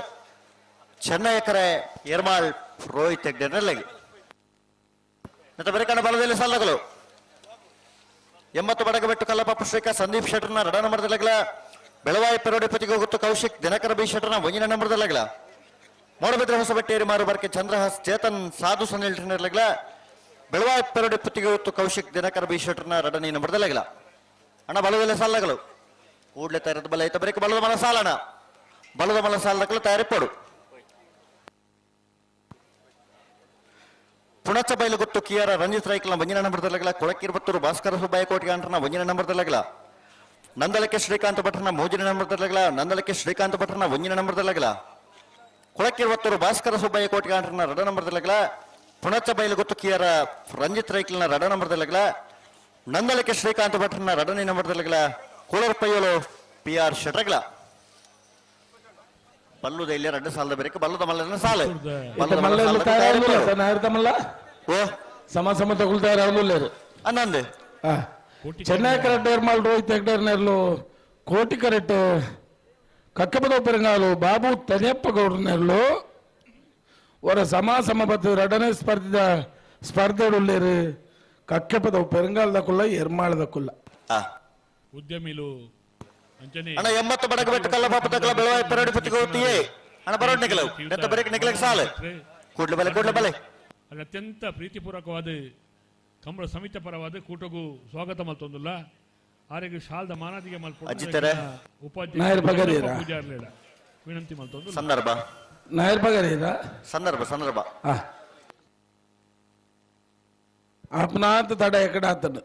ಚೆನ್ನೈ ಕರೆ ಎರ್ಮಾಳ್ ರೋಹಿತ್ ಹೆಗ್ಡೇರ್ನೆಲ್ಲ ಮತ್ತೆ ಬರೀಕಣ ಬಲದಲ್ಲಿ ಸಾಲಗಳು 80 ಬಡಗಬೆಟ್ಟು ಕಲ್ಲಪ್ಪ ಶ್ರೀಕ ಸಂದೀಪ್ ಶೆಟ್ಟರ್ನ 2 ನಂಬರ್ದಲ್ಲಾಗಲ ಬೆಳವಾಯಿ ಪೆರೋಡಿ ಪತಿಗೆ ಹೋಗುತ್ತು ಕೌಶಿಕ್ ದಿನಕರ ಬಿ ಶೆಟ್ಟರ್ನ 1 ನಂಬರ್ದಲ್ಲಾಗಲ ಮೋಡಬಿದ್ರೆ ಹೊಸ ಬಟ್ಟೇರಿ ಮಾರು ಬರ್ಕೆ ಚಂದ್ರಹಾಸ್ ಚೇತನ್ ಸಾಧು ಸನಿಲ್ ಟ್ರೈನರ್ಲಾಗಲ ಬೆಳವಾಯಿ ಪೆರೋಡಿ ಪತಿಗೆ ಹೋಗುತ್ತು ಕೌಶಿಕ್ ದಿನಕರ ಬಿ ಶೆಟ್ಟರ್ನ 2 ನಂಬರ್ದಲ್ಲಾಗಲ ಅಣ್ಣ ಬಲದಲ್ಲಿ ಸಾಲಗಳು ಕೂಡ್ಲೆ ತಯಾರದ ಬಲ ಐತ ಬರೀಕ ಬಲದ ಮಲ ಸಾಲಣ ಬಲದ ಮಲ ಸಾಲದಕ್ಕಲು ತಯಾರಿಪಡು ಪುಣಚ ಬೈಲು ಗೊತ್ತು ಕಿಯಾರ ರಂಜಿತ್ ರೈಕಲ್ನ 1 ನಂಬರ್ದಲ್ಲಾಗಲ ಕೊಳಕಿರ್ಬತ್ತೂರು ಭಾಸ್ಕರ ಸುಬ್ಬಾಯ ಕೋಟಿಗೆ ಅಂಟರ್ನ 1 ನಂಬರ್ದಲ್ಲಾಗಲ ನಂದಲಕ್ಕೆ ಶ್ರೀಕಾಂತ ಭಟ್ರನ 3 ನಂಬರ್ದಲ್ಲಾಗಲ ನಂದಲಕ್ಕೆ ಶ್ರೀಕಾಂತ ಭಟ್ರನ 1 ನಂಬರ್ದಲ್ಲಾಗಲ ಕುಳಕ್ಕಿರುವತ್ತೂರು ಭಾಸ್ಕರ ಸುಬ್ಬಯ್ಯ ಕೋಟಿಗಾಂಡ್ರನ ರಡ ನಂಬರ್ದಲ್ಲಗಳ ಪುಣಚ ಬೈಲು ಗೊತ್ತು ಕಿಯರ ರಂಜಿತ್ ರೈಕಲ್ನ ರಡ ನಂಬರ್ದಲ್ಲಗಳ ನಂದಲಕ್ಕೆ ಶ್ರೀಕಾಂತ್ ಭಟ್ರನ ರಡನೇ ನಂಬರ್ದಲ್ಲಗಳ ಕೂಳರ್ಪಯ್ಯಲು PR ಶೆಟ್ರಗಳ ಬಲ್ಲುದ ಇಲ್ಲಿ 2 ಸಾಲದ ಬೇರೆ ಬಲ್ಲದ ಮಲ್ಲನ ಸಾಲ ಓ సమ తగులుతారు ఎవరు లేరు అన్నంది చెన్నై కరెక్ట్ ఎర్మాల్ రోహిత్ హెగ్డర్ నెరలు కోటి కరెక్ట్ కక్కపదో పెరంగాలు బాబు తనియప్ప గౌడ నెరలు ఒక సమాసమబద్దు రడనే స్పర్ధడు లేరు కక్కపదో పెరంగాల దక్కుల్ల ఎర్మాళ దక్కుల్ల ಉದ್ಯಮಿಲು ಅಣ್ಣ 80 ಬಡಗ ಬೆಟ್ಟ ಕಲ್ಲ ಪಾಪ ತಕಲ ಬೆಳವಾಯಿ ಪರಡಿ ಪುತ್ತಿಗೋತಿಯೇ ಅಣ್ಣ ಬರೋಡ್ ನಿಕಲವು ನೆತ್ತ ಬರೇಕ್ ನಿಕಲಕ್ಕೆ ಸಾಲ ಕೂಡ್ಲೆ ಬಲೆ ಅಲ್ಲಿ ಅತ್ಯಂತ ಪ್ರೀತಿಪೂರ್ವಕವಾದ ಕಂಬಳ ಸಮಿತಿ ಪರವಾದ ಕೂಟಗೂ ಸ್ವಾಗತ ಮಲ್ತೊಂದುಲ್ಲ ಆರೆಗೆ ಶಾಲ್ದ ಮಾನಾದಿಗೆ ಅಜ್ಜಿತಾರೆ ನಾಯರ್ ಬಗರೀರ ಪೂಜಾರ್ಲೇಡ ವಿನಂತಿ ಮಲ್ತೊಂದು ಸಂದರ್ಭ ನಾಯರ್ ಬಗರೀರ ಸಂದರ್ಭ ಆಪ್ನಾಂತ ತಡ ಎಕಡೆ ಆತನು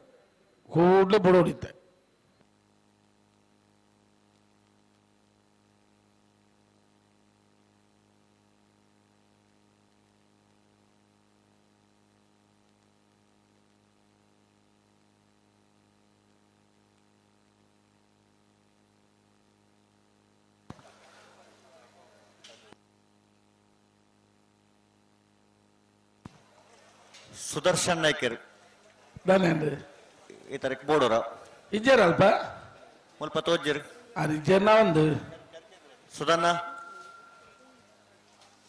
ಕೂಡ್ಲೆ ಬುಡೋಡಿತ್ತೆ ಸುದರ್ಶನ್ ನಾಯ್ಕರ್ దానండి ಈತರಕ್ಕೆ ಬೋಡೋರ ಇಜ್ಜರ್ ಅಲ್ಪ ಮುಲ್ಪ ತೋಜ್ಜರ್ ಅದು ಇಜ್ಜರ್ನ ಒಂದು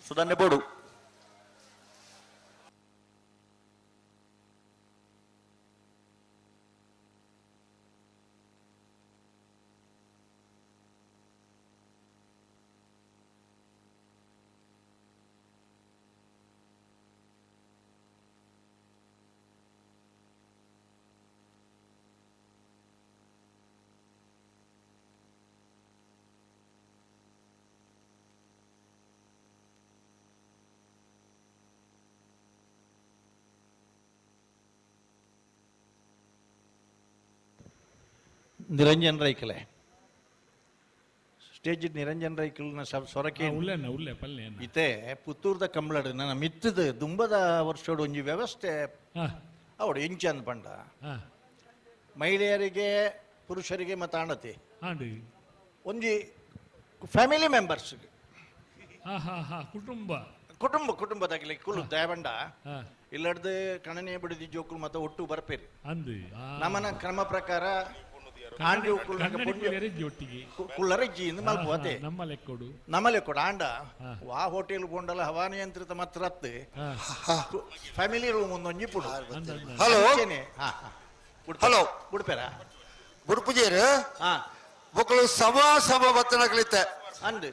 ಸುದನ್ನೆ ಬೋಡು ನಿರಂಜನ್ ರೈಕಲೆ ಸ್ಟೇಜ್ ನಿರಂಜನ್ ರೈಕಲ್ನ ಸೊರಕೆ ಉಲ್ಲೆ ಪಲ್ಲೆ ಇತ್ತೆ ಪುತ್ತೂರ್ದ ಕಂಬಳಡ್ ನನ್ನ ಮಿತ್ತದ ದುಂಬದ ವರ್ಷೋಡು ಒಂಜಿ ವ್ಯವಸ್ಥೆ ಅವಡು ಇಂಚ ಅಂದ್ ಪಂಡ ಮಹಿಳೆಯರಿಗೆ ಪುರುಷರಿಗೆ ಮತ್ತು ಆಣತಿ ಒಂಜಿ ಫ್ಯಾಮಿಲಿ ಮೆಂಬರ್ಸ್ ಕುಟುಂಬದಾಗಲಿ ಕುಲು ದಯಬಂಡ ಇಲ್ಲಡ್ದು ಕಣನೆ ಬಿಡದಿ ಜೋಕುಲು ಮತ್ತೆ ಒಟ್ಟು ಬರ್ಪೇರಿ ನಮ್ಮನ ಕ್ರಮ ಪ್ರಕಾರ ಕುಳ್ಳರಜ್ಜಿ ಮಲ್ಪೋತೆ ನಮ್ಮಲೆ ಕೊಡ ಆಂಡ ವಾ ಹೋಟೆಲ್ ಬೋಂಡಲ ಹವಾನಿಯಂತ್ರಿತ ಮಾತ್ರ ಫ್ಯಾಮಿಲಿ ರೂಮ್ ಒಂದೊಂಜಿ ಪುಡು ಹಲೋ ಹಲೋ ಬುಡ್ಪೇರ ಬುಡ್ಪುಜೇರು ಮಕ್ಕಳು ಸಮ ಬತ್ತನಗಳಿತ್ತೆ ಅಂದ್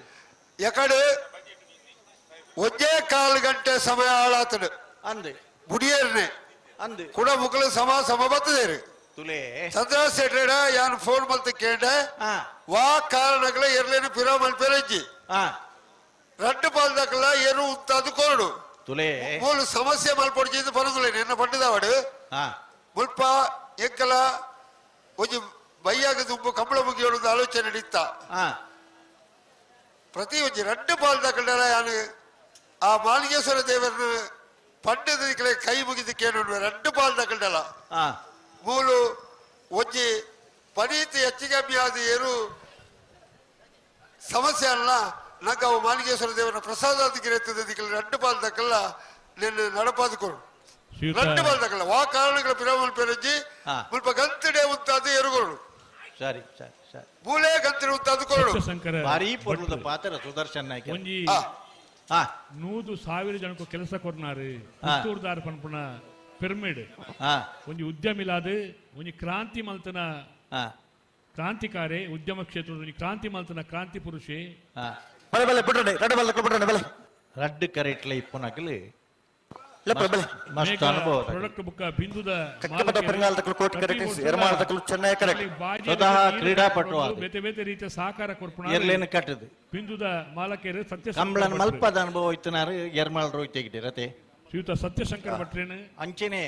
ಎಕಡೆ ಒಂದೇ 1/4 ಗಂಟೆ ಸಮಯ ಹಾಳಾತಡು ಅಂದ್ ಬುಡಿಯರ್ನೆ ಅಂದ್ ಕೂಡ ಮಕ್ಕಳು ಸಮ ಬತ್ತದೇರು ತುಲೆ ಚಂದ್ರಶೇಖರ ಯಾನ್ ಫೋನ್ ಮಲ್ತ ಕೇಂಡ ವಾ ಕಾರಣಗಳ ಎರ್ಲೇನು ಪಿರೋ ಮಲ್ಪೇರಜ್ಜಿ ರಡ್ಡು ಪಾಲ್ದಕ್ಕಲ್ಲ ಏನು ತದುಕೋಡು ತುಲೆ ಮೂಲು ಸಮಸ್ಯೆ ಮಲ್ಪೊಡ್ಜಿದ್ದು ಬರುದಿಲ್ಲ ನಿನ್ನ ಪಂಡಿದವಾಡು ಮುಲ್ಪ ಎಂಕಲ ಒಂಜಿ ಬೈಯಾಗ ದುಂಬು ಕಂಬಳ ಮುಗಿಯೋಡು ಆಲೋಚನೆ ನಡೀತ ಪ್ರತಿ ಒಂಜಿ ರಡ್ಡು ಪಾಲ್ದಕ್ಕಲ್ಲ ಯಾನು ಆ ಮಾಲಿಂಗೇಶ್ವರ ದೇವರನ್ನು ಪಂಡಿತ ಕೈ ಮುಗಿದು ಕೇಳು ರಡ್ಡು ಪಾಲ್ದಕ್ಕಲ್ಲ ಮೂಲು ಒಂಜಿ ಪನೀತಿ ಹೆಚ್ಚಿಗೆ ಆದ ಏನು ಸಮಸ್ಯೆ ಅಲ್ಲ ನಂಗೆ ಅವು ಮಾಲಿಂಗೇಶ್ವರ ದೇವರ ಪ್ರಸಾದಾದಿಗೆ ರಡ್ಡು ಪಾಲ್ದಕ್ಕಲ್ಲ ನಿನ್ನ ನಡಪಾದುಕೊಡು ರಡ್ಡು ಪಾಲ್ದಕ್ಕಲ್ಲ ವಾ ಕಾರಣಗಳ ಪಿರಾಮಲ್ ಪೇರಜ್ಜಿ ಮುಲ್ಪ ಗಂತಡೆ ಉಂತಾದು ಎರುಗೋಡು ಸರಿ ಸರಿ ಸರಿ ಮೂಲೆ ಗಂತಡೆ ಉಂತಾದು ಕೊಡು ಭಾರಿ ಪೊರ್ಲದ ಪಾತ್ರ ಸುದರ್ಶನ್ ನಾಯ್ಕ 100,000 ಜನಕ್ಕೂ ಕೆಲಸ ಕೊಡ್ನಾರು ಪುತ್ತೂರ್ದಾರ್ ಪನ್ಪುಣ ಪಿರಮಿಡ್ ಒಂಜಿ ಉದ್ಯಮಿಲಾದ ಒಂಜಿ ಕ್ರಾಂತಿ ಮಲ್ತನ ಕ್ರಾಂತಿಕಾರಿ ಉದ್ಯಮ ಕ್ಷೇತ್ರದ ಕ್ರಾಂತಿ ಮಲ್ತನ ಕ್ರಾಂತಿ ಪುರುಷೆ ರಡ್ಡು ಕರೆಟ್ಲ ಇಪ್ಪನಕಲು ಪ್ರಾಡಕ್ಟ್ ಬುಕ್ಕ ಬಿಂದುದ ಕ್ರೀಡಾಪಟು ಬೇತೆ ಬೇತೆ ರೀತಿಯ ಸಹಕಾರ ಕೊರ್ಪಣ ಕಟ್ಟದು ಬಿಂದುದ ಮಾಲಕರು ಸತ್ಯ ಕಂಬಳನ ಮಲ್ಪದ ಅನುಭವ ಇತ್ತನಾರು ಎರ್ಮಾಳ್ ರೋಯ್ ತೆಗಿಡಿ ರತೆ ಶ್ರೀಯುತ ಸತ್ಯಶಂಕರ ಭಟ್ರೇನ ಅಂಚೆನೆ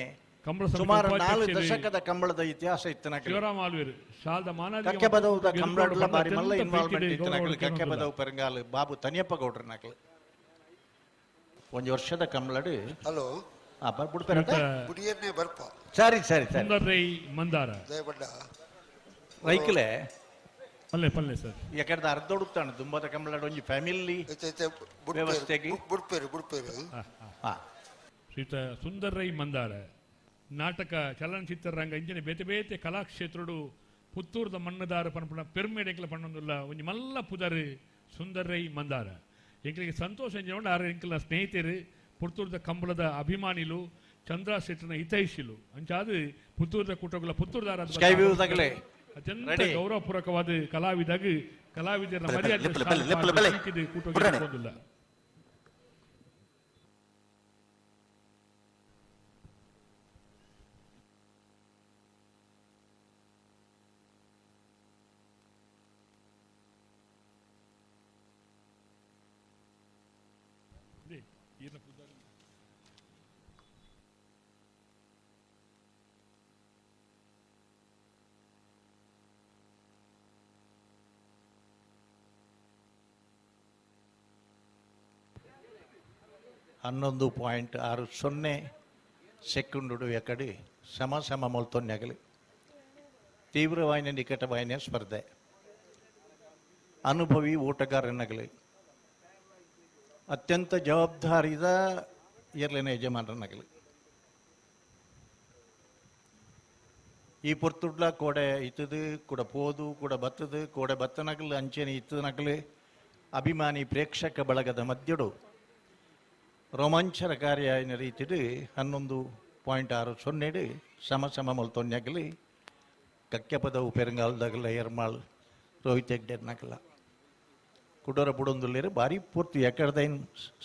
ಕಂಬಳ ಸುಮಾರು 4 ದಶಕದ ಕಂಬಳದ ಇತಿಹಾಸ ಇತ್ತನ ಶಿವರಾಮ್ ಆಳ್ವೇರು ಶಾಲ್ದ ಮಾನಾದಿ ಕಕ್ಕೆ ಬದೌದ ಕಂಬಳಡ್ಲ ಬಾರಿ ಮಲ್ಲ ಇನ್ವಾಲ್ವ್ಮೆಂಟ್ ಇತ್ತನ ಕಕ್ಕೆ ಬದೌ ಪೆರಂಗಾಲ ಬಾಬು ತನಿಯಪ್ಪ ಗೌಡ್ರ ನಕಲು ಒಂದು ವರ್ಷದ ಕಂಬಳಡು ಹಲೋ ಬಿಡ್ಬೇಡ ಬುಡಿಯನ್ನೇ ಬರ್ಪ ಸರಿ ಸರಿ ಸರಿ ಸುಂದರ್ ರೈ ಮಂದಾರ ದಯಬಡ್ಡ ರೈಕಲೆ ಪಲ್ಲೆ ಪಲ್ಲೆ ಸರ್ ಯಾಕಂದ್ರೆ ಅರ್ಧ ಹುಡುಕ್ತಾನೆ ತುಂಬದ ಕಂಬಳಡು ಒಂಜಿ ಫ್ಯಾಮಿಲಿ ವ್ಯವಸ್ಥೆಗೆ ಬುಡ್ಪೇರು ಬುಡ್ಪೇರು ಶ್ರೀತ ಸುಂದರ್ ರೈ ಮಂದಾರ ನಾಟಕ ಚಲನಚಿತ್ರರಂಗ ಇಂಚಿನ ಬೇತೆ ಬೇತೆ ಕಲಾಕ್ಷೇತ್ರಡು ಪುತ್ತೂರ್ದ ಮಣ್ಣದಾರ ಪನ್ಪುಣ ಪೆರ್ಮೆಡೆಕ್ಲ ಪಣ್ಣೊಂದುಲ್ಲ ಒಂಜಿ ಮಲ್ಲ ಪುದರ್ ಸುಂದರ್ ರೈ ಮಂದಾರ ಎಂಕಲಿಗೆ ಸಂತೋಷ ಎಂಜಿನೋಡು ಆರು ಎಂಕಲ್ನ ಸ್ನೇಹಿತರು ಪುತ್ತೂರ್ದ ಕಂಬಳದ ಅಭಿಮಾನಿಲು ಚಂದ್ರ ಶೆಟ್ಟನ ಹಿತೈಷಿಲು ಅಂಚಾದು ಪುತ್ತೂರ್ದ ಕುಟುಂಬ ಪುತ್ತೂರ್ದಾರ ಅತ್ಯಂತ ಗೌರವಪೂರ್ವಕವಾದ ಕಲಾವಿದರ ಮರ್ಯಾದೆ ಕೂಟೋಗಿಲ್ಲ. ಹನ್ನೊಂದು 11.60 ಸೆಕೆಂಡು ಎಕಡೆ ಸಮ ಮೊಲ್ತೊನ್ನೆಗಲಿ ತೀವ್ರವಾಹಿನಿ ನಿಕಟವಾಹಿನಿಯ ಸ್ಪರ್ಧೆ ಅನುಭವಿ ಓಟಗಾರನಗಲಿ ಅತ್ಯಂತ ಜವಾಬ್ದಾರಿದ ಇರ್ಲಿನ ಯಜಮಾನರನಗಲಿ ಈ ಪುರ್ತುಡ್ಲ ಕೋಡೆ ಇತ್ತದು ಕೂಡ ಪೋದು ಕೂಡ ಬತ್ತದು ಕೋಡೆ ಬತ್ತನಗಲು ಅಂಚೆನೆ ಇತ್ತನಗಲಿ ಅಭಿಮಾನಿ ಪ್ರೇಕ್ಷಕ ಬಳಗದ ಮಧ್ಯಡು ರೋಮಾಂಚನಕಾರಿಯಾದ ರೀತಿಯಲ್ಲಿ 11.60 ಸಮ ಮೊಲ್ತೊನ್ಯಾಗಲಿ ಕಕ್ಕೆಪದವು ಪೆರಂಗಾಲದಾಗಲ ಎರ್ಮಾಳ್ ರೋಹಿತ್ ಹೆಗ್ಡೆರ್ನಾಗಲ್ಲ ಕುಡೋರ ಬುಡೊಂದುಲ್ಲೇರು ಭಾರಿ ಪೂರ್ತಿ ಯಾಕಡ್ದೈನ್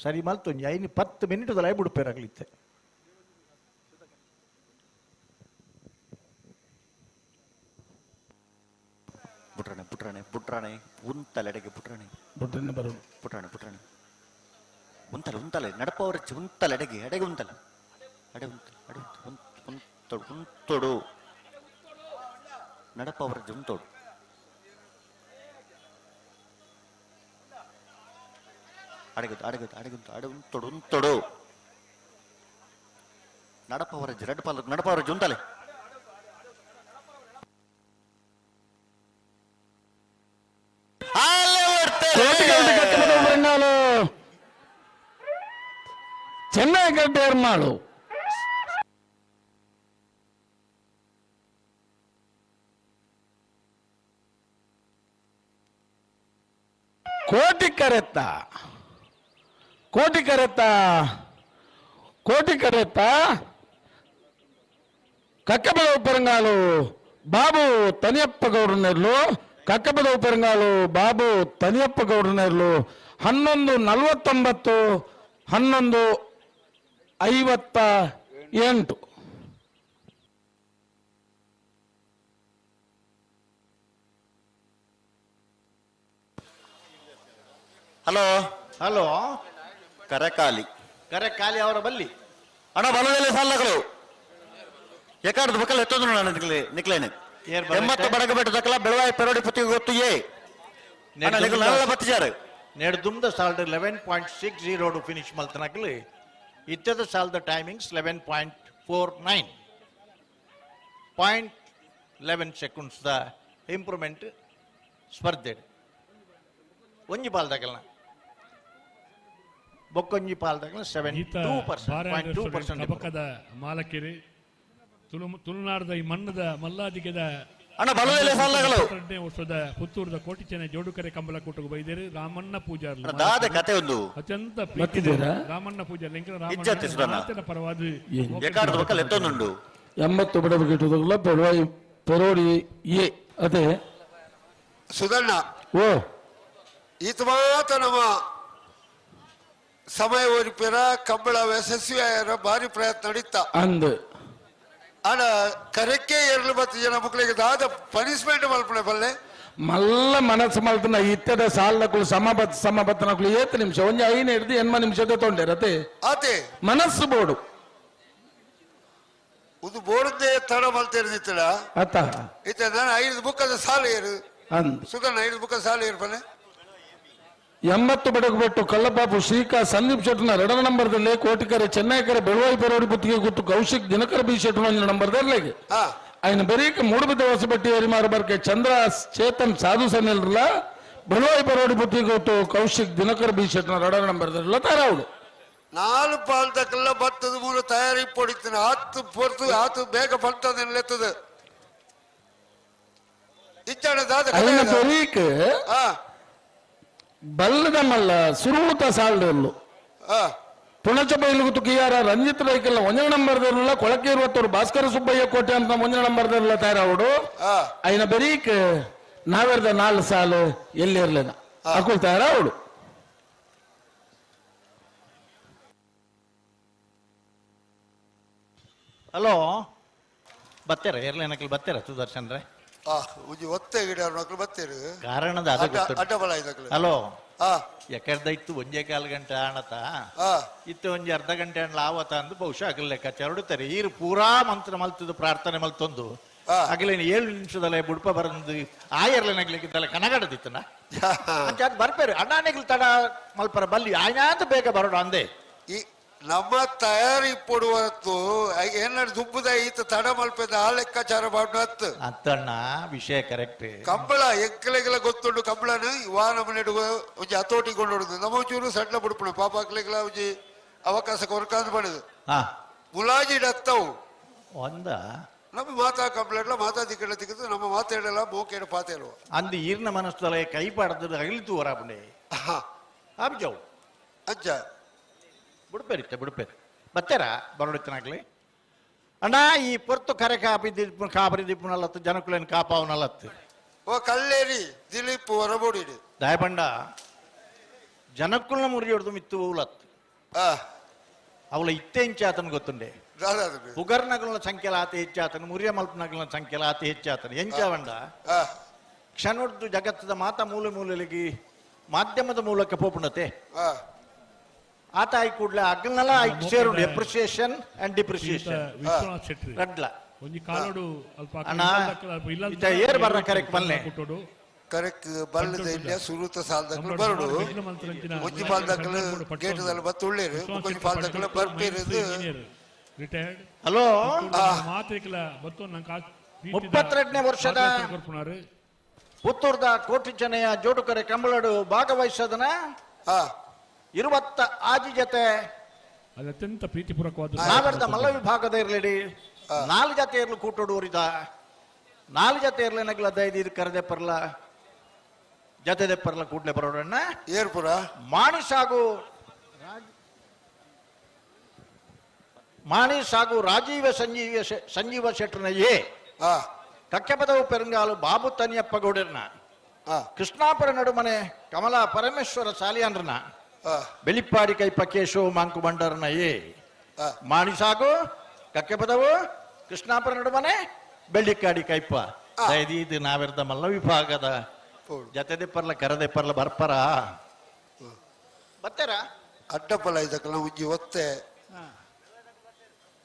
ಸರಿ ಮಲ್ತೊಂಜಿ 10 ಮಿನಿಟ್ದಲ್ಲಿ ಬಿಡ್ಪೇರಾಗ್ಲಿತ್ತೆ ಪುಟ್ರಾಣೆ ಉಂತಲೆಡೆಗೆ ಪುಟ್ರಾಣೆ ಉಂತಲೆ ನಡಪವರ ಉಂತಲೆ ಎಡೆಗೆ ಉಂತಲೆ ಉಂತೊಡು ನಡಪವರ ಉಂತೋಡು ಉಂತೊಡು ನಡಪವರ ಉಂತಲೆ ಚೆನ್ನೈ ಗಡ್ಡೆ ಎರ್ಮಾಳು ಕೋಟಿಕರೆತ್ತ ಕಕ್ಕಬೆಳವು ಪೆರಂಗಾಲು ಬಾಬು ತನಿಯಪ್ಪ ಗೌಡನೆರ್ಲು ಕಕ್ಕಬೆಳವು ಪೆರಂಗಾಲು ಬಾಬು ತನಿಯಪ್ಪ ಗೌಡನೆರ್ಲು 11:49 11:58. ಹಲೋ ಕರೆಕಾಲಿ ಅವರ ಬಲ್ಲಿ ಅಣ್ಣ ಬಲದಲ್ಲಿ ಸಾಲಗಳು ಎಕಾರ್ದು ಬಕ್ಕಲ್ ಎತ್ತೋದು ನಾನು ನಿಕ್ಲೇನೆ 80 ಬಡಗ ಬೆಟ್ಟ ದಕ್ಕಲ ಬೆಳವಾಯಿ ಪೆರೋಡಿ ಪುತ್ತಿಗೆ ಗೊತ್ತು ನಲ್ಲ ಬತ್ತಿಜಾರು ನೆಡ್ ದುಮ್ದ ಸಾಲ್ದ 11.60 ಫಿನಿಶ್ ಮಲ್ತನಕಲಿ ಇತ್ತದ ಸಾಲ್ದ ಟೈಮಿಂಗ್ಸ್ 11.49 0.11 ಸೆಕೆಂಡ್ಸ್ ದ ಇಂಪ್ರೂವ್ಮೆಂಟ್ ಸ್ಪರ್ಧೆ ಒಂಜಿ ಪಾಲ್ದಾಗಲ್ಲ ಬೊಕ್ಕೊಂಜಿ ಪಾಲ್ದಾಗಲ್ಲ 72% ಪಕ್ಕದ ಮಾಲಕೆರೆ ತುಳುನಾಡದ ಈ ಮಣ್ಣದ ಮಲ್ಲಾದಿಗೆದ ಅಣ್ಣ ಬಲದಲ್ಲಿ ಸಾಲಗಳು 12ನೇ ವರ್ಷದ ಪುತ್ತೂರದ ಕೋಟಿಚೆನೆ ಜೋಡುಕರೆ ಕಂಬಳ ಕೂಟಕ್ಕೆ ಬೈದೇರು ರಾಮಣ್ಣ ಪೂಜಾರ್ಲು ದಾದ ಕತೆ ಒಂದು ಅತ್ಯಂತ ರಾಮಣ್ಣ ಪೂಜಾರ್ಲು ಎಂಕಲ ರಾಮಣ್ಣ ಪರವಾದ ಎಕಾರ್ದು ಬಕ್ಕಲ್ ಎತ್ತೊಂದುಂಡು 80 ಬಡವ ಗಿಟ್ಟುದಲ್ಲ ಬೆಳವಾಯಿ ಪೆರೋಡಿ ಅದೇ ಸುಧಣ್ಣ ಓ ಈತ ಮಾತ ನಮ್ಮ ಸಮಯ ಓರಿಪೇರ ಕಂಬಳ ಯಶಸ್ವಿಯಾರ ಭಾರಿ ಪ್ರಯತ್ನ ನಡೀತಾ ಅಂದ್ ಆಡ ಕರೆಕ್ಕೆ 2 ಜನ ಮಕ್ಕಳಿಗೆ ದಾದ ಪನಿಷ್ಮೆಂಟ್ ಮಲ್ಪನೆ ಬಲ್ಲೆ ಮಲ್ಲ ಮನಸ್ಸು ಮಲ್ತನ ಇತ್ತದ ಸಾಲಗಳು ಸಮಬತ್ತನಗಳು 7 ನಿಮಿಷ ಒಂಜಿ 5 ಹಿಡಿದು 8 ನಿಮಿಷದ ತೊಂಡೆರತೆ ಆತೆ ಮನಸ್ಸು ಬೋಡು ಇದು ಬೋರ್ದೇ ತಡ ಮಲ್ತಿರ್ದಿತ್ತಡ ಅತ್ತ ಇತ್ತ ನಾನು 5 ಬುಕ್ಕದ ಸಾಲ ಏರು ಅಂದ್ ಸುಧಣ್ಣ 5 ಬುಕ್ಕದ ಸಾಲ ಏರ್ಪನೆ ಎಂಬತ್ತು ಬಡಗುಬೆಟ್ಟು ಕಲ್ಲಬಾಬು ಶ್ರೀಕಾಂತ್ ಸಂದೀಪ್ ಶೆಟ್ಟರ್ನ 2ರ ನಂಬರ್ದಲ್ಲಿ ಕೋಟಿಕೆರೆ ಚೆನ್ನೈಕೆರೆ ಬೆಳವಾಯಿ ಪೆರೋಡಿ ಪುತ್ತಿಗೆ ಗುತ್ತು ಕೌಶಿಕ್ ದಿನಕರ ಬಿ ಶೆಟ್ಟರ್ 1ರ ನಂಬರ್ದಲ್ಲಿ ఆయన బెరీకి 3 బిద్ద వసబట్టి ఎరిమారు బర్కే చంద్ర చేతన్ సాధు సన్నెల్రల ಬೆಳವಾಯಿ ಪೆರೋಡಿ ಪುತ್ತಿಗೆ ಗುತ್ತು ಕೌಶಿಕ್ ದಿನಕರ ಬಿ ಶೆಟ್ಟರ್ನ 2ರ ನಂಬರ್ದಲ್ಲಿ ತಾರಾವುಡು 4 ಪಾಲ್ದಕ್ಕೆಲ್ಲ ಭತ್ತದ ಮೂಲ ತಯಾರಿ ಪೊಡಿತೀನಿ 10 ಪೊರ್ತು 10 ಬೇಗ ಬಂತದೆಲ್ಲತ್ತದೆ ಇಚ್ಚಣದಾದ అయిన బెరీకి ಬಲ್ಲದ ಮಲ್ಲ ಸುರುಳುತ ಸಾಲ್ಡಲ್ಲು ತುಣಚ ಬೈಲುಗುತ್ತು ಕಿಯಾರ ರಂಜಿತ್ ರೈಕಲ್ಲ 1ರ ನಂಬರ್ದಲ್ಲ ಕೊಳಕೆ 21 ಭಾಸ್ಕರ ಸುಬ್ಬಯ್ಯ ಕೋಟೆ ಅಂತ 1ರ ನಂಬರ್ದಲ್ಲ ತಾರಾವುಡು అయిన బెరీకి ನಾವೆರ್ದ 4 ಸಾಲು ಎಲ್ಲಿ ಇರ್ಲಿಲ್ಲ ಅಕುಲ್ ತಾರಾವುಡು ಹಲೋ ಬತ್ತೇರ ಏರ್ಲೈನಕ್ಕೆ ಬತ್ತೇರ ಸುದರ್ಶನ್ ರೇ ಉಜಿ ಒತ್ತೆ ಗಿಡ ಮಕ್ಕಳು ಬತ್ತೇರು ಕಾರಣದ ಅದು ಅಡ್ಡಬಲ ಇದಕ್ಕೆ ಹಲೋ ಎಕರ್ದ ಇತ್ತು 1.25 ಗಂಟೆ ಆಣತ ಇತ್ತು 1 ಅರ್ಧ ಗಂಟೆ ಅಣ್ಣ ಆವತ ಅಂದು ಬಹುಶಃ ಅಗಲ ಲೆಕ್ಕ ಚರಡುತ್ತಾರೆ ಈರು ಪೂರಾ ಮಂತ್ರ ಮಲ್ತದ್ದು ಪ್ರಾರ್ಥನೆ ಮಲ್ತೊಂದು ಅಗಲೇನು 7 ನಿಮಿಷದಲ್ಲೇ ಬುಡ್ಪ ಬರಂದು ಆಯರ್ಲೆನಗ್ಲಿಕ್ಕಿದ್ದಲ್ಲ ಕನಗಡದಿತ್ತನ ಬರ್ಬೇರು ಅಣ್ಣಾನೆಗ್ಲು ತಡ ಮಲ್ಪರ ಬಲ್ಲಿ ಆಯ್ನಾಂತ ಬೇಗ ಬರೋಣ ಅಂದೆ ಈ ನಮ್ಮ ತಯಾರಿ ಪಡುವತ್ತು ಏನಾದ್ರು ದುಬ್ಬದ ಈತ ತಡ ಮಲ್ಪದ ಆ ಲೆಕ್ಕಾಚಾರ ಮಾಡುವತ್ತು ಅಂತಣ್ಣ ವಿಷಯ ಕರೆಕ್ಟ್ ಕಂಬಳ ಎಕ್ಕಲೆಗೆಲ್ಲ ಗೊತ್ತುಂಡು ಕಂಬಳನು ವಾರ ಮನೆಡುವ ಒಂಜಿ ಹತೋಟಿ ಕೊಂಡೋಡುದು ನಮ್ಮ ಚೂರು ಸಣ್ಣ ಬುಡ್ಪುಣ ಪಾಪ ಅಕ್ಲೆಗೆಲ್ಲ ಒಂಜಿ ಅವಕಾಶ ಕೊರಕಾಂದು ಪಡೆದು ಮುಲಾಜಿ ಡತ್ತವು ಒಂದ ನಮ್ಮ ಮಾತಾ ಕಂಬಳ ಮಾತಾ ದಿಕ್ಕಡ ತಿಕ್ಕದು ನಮ್ಮ ಮಾತಾಡಲ್ಲ ಮೋಕೇಡ ಪಾತೇಳುವ ಅಂದು ಈರ್ನ ಮನಸ್ಸಲ್ಲ ಕೈ ಪಡೆದು ಅಗಲಿತು ಹೊರಬಂಡೆ ಆಬ್ಜವು ಅಜ್ಜ ಬಿಡ್ಬೇರಿ ಬತ್ತೇರ ಬರೋಡಿತ್ತನಾಗ್ಲಿ ಅಣ್ಣ ಈ ಪೊರ್ತು ಕರೆ ಕಾಬರಿ ದಿಪ್ಪುನಲ್ಲತ್ತು ಜನಕುಲೇನು ಕಾಪಾವನಲ್ಲತ್ತು ಓ ಕಲ್ಲೇರಿ ದಿಲೀಪ್ ಹೊರಬೋಡಿಡು ದಾಯಬಂಡ ಜನಕುಲ್ನ ಮುರಿ ಹೊಡೆದು ಮಿತ್ತು ಊಲತ್ತು ಅವಳ ಇತ್ತೆ ಇಂಚಾತನ ಗೊತ್ತುಂಡೆ ಪುಗರ್ನಗಲ ಸಂಖ್ಯೆಲ ಆತ ಹೆಚ್ಚಾತನ ಮುರಿಯ ಮಲ್ಪನಗಲ ಸಂಖ್ಯೆಲ ಆತ ಹೆಚ್ಚಾತನ ಎಂಚಾವಂಡ ಕ್ಷಣೊಡ್ದು ಜಗತ್ತದ ಮಾತಾ ಮೂಲೆ ಮೂಲೆಗೆ ಮಾಧ್ಯಮದ ಮೂಲಕ ಪೋಪುಣತೆ ಆತ ಆಯ್ ಕೂಡಲೇ ಅಗ್ನಲ್ಲ ಐಕ್ ಸೇರು ಎಪ್ರಿಸಿಯೇಷನ್ ಅಂಡ್ ಡಿಪ್ರಿಸಿಯೇಷನ್ ರಡ್ಲ ಒಂಜಿ ಕಾಲೋಡು ಅಣ್ಣ ಇತ ಏರ್ ಬರ್ರ ಕರೆಕ್ಟ್ ಬಲ್ಲೆ ಕರೆಕ್ಟ್ ಬಲ್ಲದ ಇಲ್ಲ ಸುರುತ ಸಾಲದಕ್ಕಲು ಬರಡು ಒಂಜಿ ಪಾಲ್ದಕ್ಕಲು ಗೇಟದಲ್ಲಿ ಬತ್ತು ಉಳ್ಳೇರು ಒಂಜಿ ಪಾಲ್ದಕ್ಕಲು ಬರ್ಪೇರದು ರಿಟೈರ್ಡ್ ಹಲೋ ಮಾತ್ರಿಕಲ ಬತ್ತು ನಂಕ 32ನೇ ವರ್ಷದ ಪುತ್ತೂರ್ದ ಕೋಟಿ ಜನಯ ಜೋಡುಕರೆ ಕಂಬಳಡು ಭಾಗವಹಿಸದನ 20 ಆಜಿ ಜೊತೆ ಅದು ಅತ್ಯಂತ ಪ್ರೀತಿಪೂರ್ವಕವಾದ ನಾವೆರ್ದ ಮಲ್ಲ ವಿಭಾಗದ ಇರ್ಲಿಡಿ 4 ಜೊತೆ ಇರ್ಲು ಕೂಟೋಡು ಉರಿದ 4 ಜೊತೆ ಇರ್ಲೇನಗ್ಲ ದೈದು ಕರೆದೆ ಪರ್ಲ ಜೊತೆ ಪರ್ಲ ಕೂಡ್ಲೆ ಬರೋಡಣ್ಣ ಏರ್ಪುರ ಮಾಣಿಸಾಗು ರಾಜೀವ ಸಂಜೀವ ಶೆಟ್ಟರ್ನ ಕಕ್ಕೆಪದವು ಪೆರಂಗಾಲು ಬಾಬು ತನಿಯಪ್ಪ ಗೌಡರ್ನ ಕೃಷ್ಣಾಪುರ ನಡುಮನೆ ಕಮಲಾ ಪರಮೇಶ್ವರ ಸಾಲಿಯಾನ್ರನ ಬೆಳಿಪ್ಪಾಡಿ ಕೈಪ ಕೇಶವ ಮಾಂಕು ಬಂಡರ್ನ ಮಾಣಿಸಾಗು ಕಕ್ಕೆಪದವು ಕೃಷ್ಣಾಪುರ ನಡುಮನೆ ಬೆಳ್ಳಿಕ್ಕಾಡಿ ಕೈಪ ಇದು ನಾವೆರ್ದ ಮಲ್ಲ ವಿಭಾಗದ ಜೊತೆ ಪರ್ಲ ಕರದೆ ಪರ್ಲ ಬರ್ಪರ ಬತ್ತೇರ ಅಡ್ಡಪಲ ಇದಕ್ಕಲ್ಲ ಉಜ್ಜಿ ಒತ್ತೆ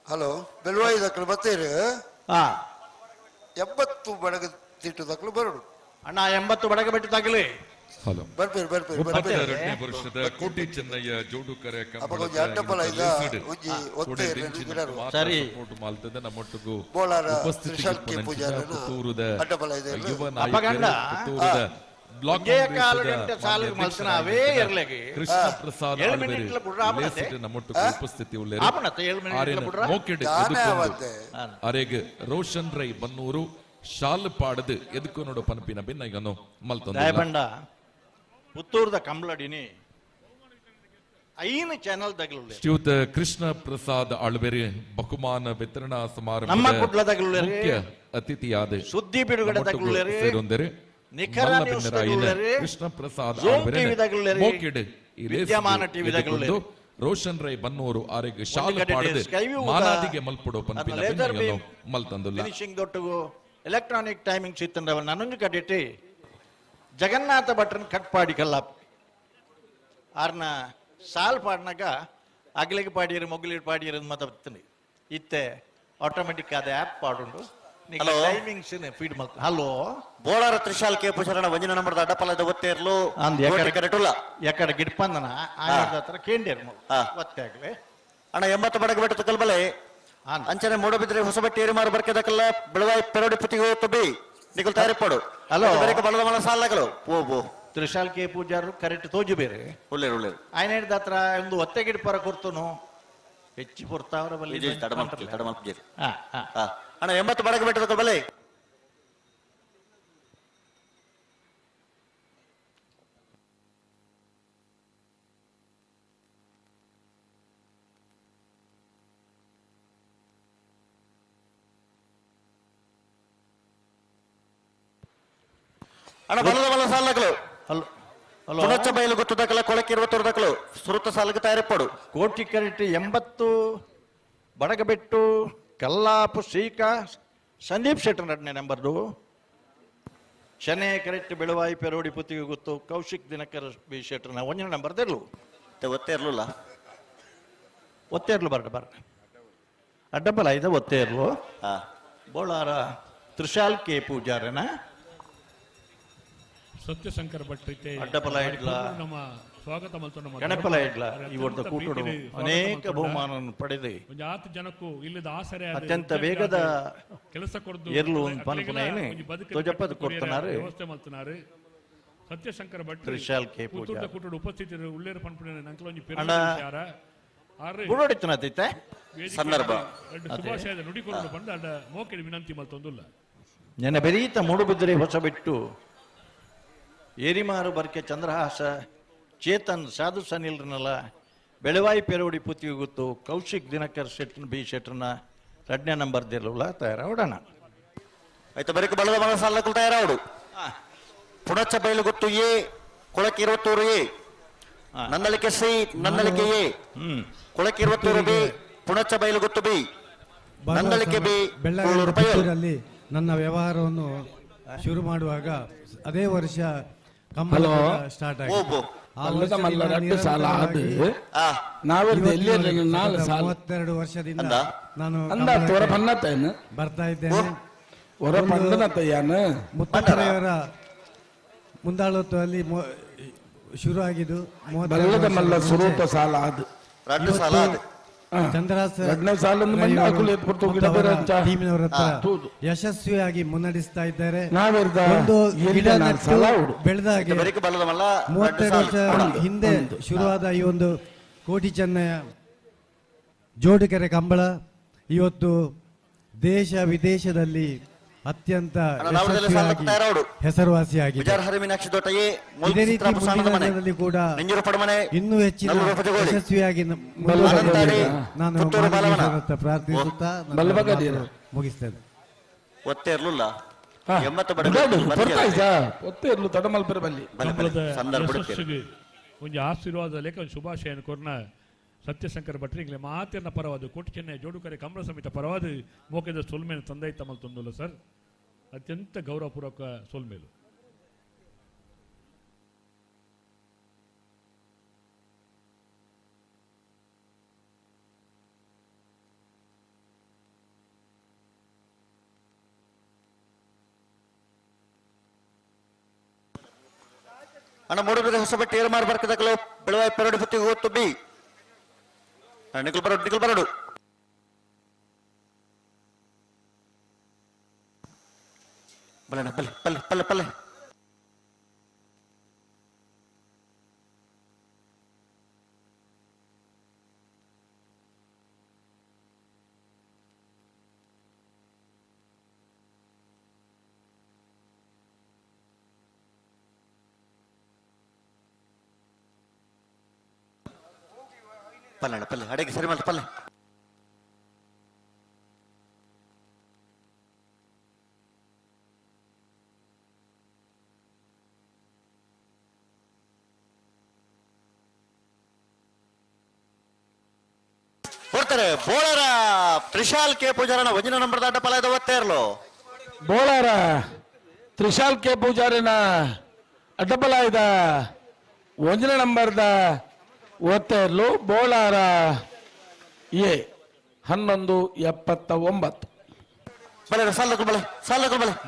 ಹಲೋ ಬೆಳವಾಯಿ ಇದಕ್ಕಲು ಬತ್ತೇರು 80 ಬಡಗ ತಿಟ್ಟದಕ್ಕಲು ಬರಡು ಅಣ್ಣ 80 ಬಡಗ ಬಿಟ್ಟು ತಗಲಿ ಹಲೋ ಬರ್ಪೇರು 32ನೇ ವರ್ಷದ ಕೋಟಿ ಚೆನ್ನಯ್ಯ ಜೋಡುಕರೆ ಅಡ್ಡಪಲ ಇದ ಉಜ್ಜಿ ಒತ್ತೆ ಸರಿ ಮಾಲ್ತದ ನಮ್ಮೊಟ್ಟಿಗೂ ಬೋಳಾರ ತ್ರಿಶಾಲ್ಕಿ ಪೂಜಾರನ ಪುತ್ತೂರುದ ಅಡ್ಡಪಲ ಇದೆ ಯುವ ನಾಯಕರು ಪುತ್ತೂರುದ ಬ್ಲಾಕ್ ಕೃಷ್ಣ ಪ್ರಸಾದ್ ನಮ್ಮೊಟ್ಟಿಗೂ ಉಪಸ್ಥಿತಿ ಅರೆಗ್ ರೋಷನ್ ರೈ ಬನ್ನೂರು ಶಾಲ್ ಪಾಡದು ಎದಕ್ಕೂ ನೋಡು ಪನಪಿನ ಭಿನ್ನಗನು ಮಲ್ತೊಂದ ಪುತ್ತೂರ್ದ ಕಂಬಳಡಿನಿ ಐನು ಚಾನಲ್ ದಗಲು ಶ್ರೀಯುತ ಕೃಷ್ಣ ಪ್ರಸಾದ್ ಆಳ್ವೆರಿ ಬಹುಮಾನ ವಿತರಣಾ ಸಮಾರಂಭ ನಮ್ಮ ಕುಡ್ಲದಗಲು ಮುಖ್ಯ ಅತಿಥಿಯಾದ ಸುದ್ದಿ ಬಿಡುಗಡೆ ತಗಲು ಸೇರೊಂದರೆ ನಿಖರ ನ್ಯೂಸ್ ಕೃಷ್ಣ ಪ್ರಸಾದ್ ವಿದ್ಯಮಾನ ಟಿವಿ ದಗಲು ರೋಷನ್ ರೈ ಬನ್ನೂರು ಆರೆಗೆ ಶಾಲ್ ಪಾಡದು ಮಾನಾದಿಗೆ ಮಲ್ಪಡೋ ಪನಪಿನ ಮಲ್ತಂದುಲ್ಲ ಫಿನಿಶಿಂಗ್ ದೊಟ್ಟುಗು ಎಲೆಕ್ಟ್ರಾನಿಕ್ ಟೈಮಿಂಗ್ ಸಿತ್ತಂದವ ನನ್ನೊಂದು ಕಟ್ಟಿಟ್ಟು ಜಗನ್ನಾಥ ಭಟ್ರನ್ ಕಟ್ ಪಾಡಿ ಕಲ್ಲಾಪ್ ಆರ್ನ ಸಾಲ್ ಪಾಡ್ನಾಗ ಅಗ್ಲಿಗೆ ಪಾಡಿಯರು ಮೊಗ್ಲಿಗೆ ಪಾಡಿಯರು ಮತ ಬರ್ತನೆ ಇತ್ತೆ ಆಟೋಮೆಟಿಕ್ ಆದ ಆ್ಯಪ್ ಪಾಡುಂಡು ಹಲೋ ಟೈಮಿಂಗ್ಸ್ ಫೀಡ್ ಮಾಡ್ತಾರೆ. Hello Bolar Trishal K ಪುಷರಣ ಒಂಜಿನ number ಅಡ್ಡಪಲದ ಒತ್ತೇರ್ಲು ಅಂದ್ ಕೋಟಿ ಕರೆಟುಲ್ಲ ಎಕಡೆ ಗಿಡ್ಪಂದನ ಆಯದ ಹತ್ರ ಕೇಂದ್ರ ಒತ್ತೆ ಆಗ್ಲಿ ಅಣ್ಣ 80 ಬಡಗ ಬೆಟ್ಟ ಕಲ್ಬಲೆ ಅಂಚನೆ ಮೂಡಬಿದ್ರೆ ಹೊಸಬಟ್ಟಿ ಏರಿಮಾರು ಬರ್ಕೆದಕ್ಕಲ್ಲ ಬೆಳವಾಯಿ ಪೆರೋಡಿ ಪುತಿಗೆ ತೊಬ್ಬಿ ನಿಖಲ್ ತಯಾರಿಪಡು ಹಲೋ ಬಲದ ಮಲ ಸಾಲಗಳು ಓ ತ್ರಿಶಾಲ್ ಕೆ ಪೂಜಾರು ಕರೆಕ್ಟ್ ತೋಜು ಬೇರೆ ಒಳ್ಳೆರು ಒಳ್ಳೆರು ఆయన ಹೇಳಿದ ಹತ್ರ ಒಂದು ಒತ್ತೆ ಗಿಡ್ಪರ ಕೊಡ್ತನು ಹೆಚ್ಚಿ ಕೊಡ್ತಾವ್ರ ಬಲ್ಲಿ ತಡಮಲ್ಪು ಅಣ್ಣ 80 ಬಡಗ ಬೆಟ್ಟದ ಕಲ್ಬಲೆ ಅಣ್ಣ ಬಲದ ಮಲ ಸಾಲಗಳು ಪುಣಚ್ಚ ಬಯಲು ಗೊತ್ತದಕ್ಕಲ್ಲ ಕೊಳಕ್ಕೆ 20 ಸುರುತ್ತ ಸಾಲಕ್ಕೆ ತಯಾರಿಪಡು ಕೋಟಿ ಕರೆಕ್ಟ್ 80 ಬಡಗಬೆಟ್ಟು ಕಲ್ಲಾಪು ಶ್ರೀಕ ಸಂದೀಪ್ ಶೆಟ್ಟರ್ ನಡನೆ ನಂಬರ್ದು ಶನೆ ಕರೆಕ್ಟ್ ಬೆಳವಾಯಿ ಪೆರೋಡಿ ಪುತ್ತಿಗೆ ಗೊತ್ತು ಕೌಶಿಕ್ ದಿನಕರ್ ಬಿ ಶೆಟ್ಟರ್ನ ಒಂಜಿನ ನಂಬರ್ ತೆರ್ಲು ಒತ್ತೆ ಇರ್ಲಿಲ್ಲ ಒತ್ತೆ ಇರ್ಲು ಬರ್ಡ ಅಡ್ಡಬಲ ಇದೆ ಒತ್ತೆ ಇರ್ಲು ಬೋಳಾರ ತ್ರಿಶಾಲ್ ಕೆ ಪೂಜಾರನ ಸತ್ಯಶಂಕರ ಭಟ್ ಅಡ್ಡಬಲ ಇಡ್ಲ ನಮ್ಮ ಸ್ವಾಗತ ಮತ್ತು ನಮ್ಮ ಗಣಪಲ ಇಡ್ಲ ಇವತ್ತು ಕೂಟಡು ಅನೇಕ ಬಹುಮಾನವನ್ನು ಪಡೆದು ಒಂದು 10 ಜನಕ್ಕೂ ಇಲ್ಲದ ಆಸರೆ ಅತ್ಯಂತ ವೇಗದ ಕೆಲಸ ಕೊಡ್ದು ಎರ್ಲು ಒಂದು ಪನ್ಪುನೇನೆ ಧ್ವಜಪದ ಕೊಡ್ತನಾರು ವ್ಯವಸ್ಥೆ ಮಾಡ್ತನಾರು ಸತ್ಯಶಂಕರ ಭಟ್ ತ್ರಿಶಾಲ್ ಕೆ ಪೂಜಾ ಕೂಟಡು ಉಪಸ್ಥಿತರು ಉಳ್ಳೇರು ಪನ್ಪುನೇನೆ ನಂಕಲೊಂಜಿ ಅಣ್ಣ ಗುಡೋಡಿತ್ತನೈತೆ ಸಂದರ್ಭ ಶುಭಾಶಯದ ನುಡಿಕೊಂಡು ಬಂದ ಅಡ್ಡ ಮೋಕೆಡಿ ವಿನಂತಿ ಮಲ್ತೊಂದುಲ್ಲ ನೆನ ಬೆರೀತ ಮೂಡುಬಿದ್ರೆ ಹೊಸ ಬಿಟ್ಟು ಏರಿಮಾರು ಬರ್ಕೆ ಚಂದ್ರಹಾಸ ಚೇತನ್ ಸಾಧು ಸನಿಲ್ರನಲ್ಲ ಬೆಳವಾಯಿ ಪೆರೋಡಿ ಪುತ್ತಿಗೆ ಗೊತ್ತು ಕೌಶಿಕ್ ದಿನಕರ್ ಶೆಟ್ನ ಬಿ ಶೆಟ್ರನ 2ನೇ ನಂಬರ್ ದಿರಲ್ಲ ತಯಾರಾವಡಣ ಆಯ್ತು ಬರೀಕ ಬಲದ ಮಲ ಸಾಲಕ್ಕೂ ತಯಾರಾವಡು ಪುಣಚ್ಚ ಬಯಲು ಗೊತ್ತು ಎ ಕೊಳಕ್ಕೆ 20 A Nandalike C Nandalike A ಕೊಳಕ್ಕೆ 20 ಬಿ ಪುಣಚ್ಚ ಬಯಲು ಗೊತ್ತು ಬಿ ನಂದಳಿಕೆ ಬಿ ಬೆಳ್ಳೂರಲ್ಲಿ ನನ್ನ ವ್ಯವಹಾರವನ್ನು ಶುರು ಮಾಡುವಾಗ ಅದೇ ವರ್ಷ ಕಂಬಳ ಸ್ಟಾರ್ಟ್ ಆಗಿದೆ. 32 ವರ್ಷದಿಂದ ನಾನು ಬರ್ತಾ ಇದ್ದೇನೆ. ಮುತ್ತಪ್ಪರೆಯವರ ಮುಂದಾಳತ್ವದಲ್ಲಿ ಶುರು ಆಗಿದ್ದು ಟೀಮಿನವರ ಹತ್ರ ಯಶಸ್ವಿಯಾಗಿ ಮುನ್ನಡೆಸ್ತಾ ಇದ್ದಾರೆ. ಒಂದು ಗಿಡ ನೆಟ್ಟು ಬೆಳೆದಾಗೆ 32 ವರ್ಷ ಹಿಂದೆ ಶುರುವಾದ ಈ ಒಂದು ಕೋಟಿ ಚೆನ್ನಯ ಜೋಡುಕೆರೆ ಕಂಬಳ ಇವತ್ತು ದೇಶ ವಿದೇಶದಲ್ಲಿ ಅತ್ಯಂತ ಹೆಸರುವಾಸಿಯಾಗಿದೆ. ಇದೇ ರೀತಿ ಮುಂದಿನ ದಿನದಲ್ಲಿ ಕೂಡ ಇನ್ನೂ ಹೆಚ್ಚಿನ ಯಶಸ್ವಿಯಾಗಿ ನಾನು ಪ್ರಾರ್ಥಿಸುತ್ತಾ ಮುಗಿಸ್ತೇನೆ. ಒಂದು ಆಶೀರ್ವಾದ ಲೇಖ ಶುಭಾಶಯ ಕೊರ್ನ ಸತ್ಯಶಂಕರ ಭಟ್ರಿಗೆ ಮಾತಿನ ಪರವಾದ ಕೋಟಿ ಚೆನ್ನೈ ಜೋಡುಕರೆ ಕಮಲ ಸಮಿತ ಪರವಾದ ಮೋಕೆದ ಸೋಲ್ಮೇಲೆ ತಂದೆ ತಮ್ಮಲ್ಲಿ ತಂದಲ್ಲ ಸರ್, ಅತ್ಯಂತ ಗೌರವಪೂರ್ವಕ ಸೋಲ್ಮೇಲು. ಅಣ್ಣ ಮೂಡುಬಿದ್ರೆ ಹೊಸಬಟ್ಟಿ ಏರ್ಮಾರು ಬರ್ಕದಕ್ಕಲು ಬೆಳವಾಯಿ ಪೆರಡು ಹೊತ್ತಿಗೆ ಹೋತು ಬಿ ನಿಖಲ್ ಬರಡು ಬಲ್ಲಣ್ಣ ಪಲ್ಲೆ ಅಡಿಗೆ ಸರಿ ಮಾಡ್ತ ಪಲ್ಲೆ ಕೊಡ್ತಾರೆ. ಬೋಳರ ತ್ರಿಶಾಲ್ ಕೆ ಪೂಜಾರನ ಒಂಜಿನ ನಂಬರ್ ದಾಟ ಪಲಾಯದ ಓದ್ತಾ ಇರ್ಲು ಬೋಳರ ತ್ರಿಶಾಲ್ ಕೆ ಪೂಜಾರಿನ ಅಡ್ಡಬಲಾಯದ ಒಂಜಿನ ನಂಬರ್ದ ಓದ್ತಾ ಇರ್ಲು ಬೋಳಾರ ಎ 1179. ಬಲೆ ಸಾಲ ಬಲೆ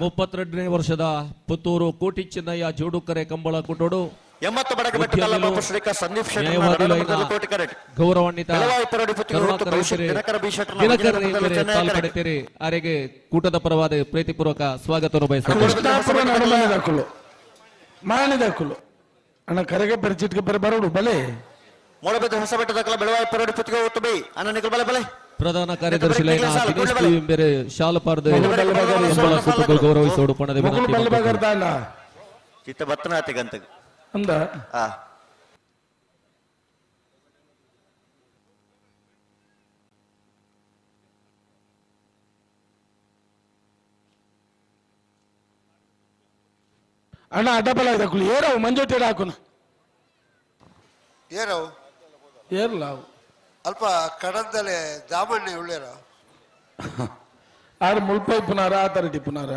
32ನೇ ವರ್ಷದ ಪುತ್ತೂರು ಕೋಟಿ ಚಿನ್ನಯ್ಯ ಜೋಡುಕರೆ ಕಂಬಳ ಕುಟೋಡು 80 ಬಡಕ ಬೆಟ್ಟ ಕಲ್ಲಪ್ಪ ಶ್ರೀಕ ಸಂದೀಪ್ ಶೆಟ್ಟಿ ನ್ಯಾಯವಾದಿಗಳಾದ ಕೋಟಿ ಕರೆಕ್ಟ್ ಗೌರವಾನ್ವಿತ ಬೆಳವಾಯಿ ಪರಡಿ ಪುತ್ತಿಗೆ ಹೊತ್ತು ಭವಿಷ್ಯ ದಿನಕರ ಬಿ ಶೆಟ್ಟಿ ಪಾಲ್ಪಡುತ್ತೀರಿ ಅವರಿಗೆ ಕೂಟದ ಪರವಾದ ಪ್ರೀತಿಪೂರ್ವಕ ಸ್ವಾಗತವನ್ನು ಬಯಸುತ್ತೇವೆ. ಕೃಷ್ಣಾಪುರ ನಡುಮನೆದಕ್ಕಲು ಮಾಣಿದಕ್ಕಲು ಅಣ್ಣ ಕರೆಗೆ ಪರಿಚಿಟ್ಗೆ ಬರೋಡು ಬಲೆ ಮೊಳಬೆದ ಹೊಸ ಬೆಟ್ಟದಕ್ಕಲ ಬೆಳವಾಯಿ ಪರಡಿ ಪುತ್ತಿಗೆ ಹೊತ್ತು ಬೈ ಅನ್ನ ನಿಕಲ್ ಬಲೆ ಬಲೆ ಪ್ರಧಾನ ಕಾರ್ಯದರ್ಶಿ ಲೈನ ದಿನೇಶ್ ಪಿ ಎಂಬೆರೆ ಶಾಲಪಾರ್ದು ಕಂಬಳ ಕುಟುಂಬ ಗೌರವಿಸೋಡು ಪಣದ ವಿನಂತಿ ಚಿತ್ತ ಬತ್ತನಾತಿ ಗಂತ ಅಂದ ಅಣ್ಣ ಅಡ್ಡಬಲ ಇದಕ್ಕಳು ಏರವು ಮಂಜೊಟ್ಟೆ ಹಾಕುನ ಏರವು ಏರ್ಲಾವು ಅಲ್ಪ ಕಡಂದಲೆ ದಾಮಣ್ಣೆ ಉಳ್ಳೇರ ಆರು ಮುಳ್ಪೈ ಪುನಾರ ಆ ತರಟಿ ಪುನಾರ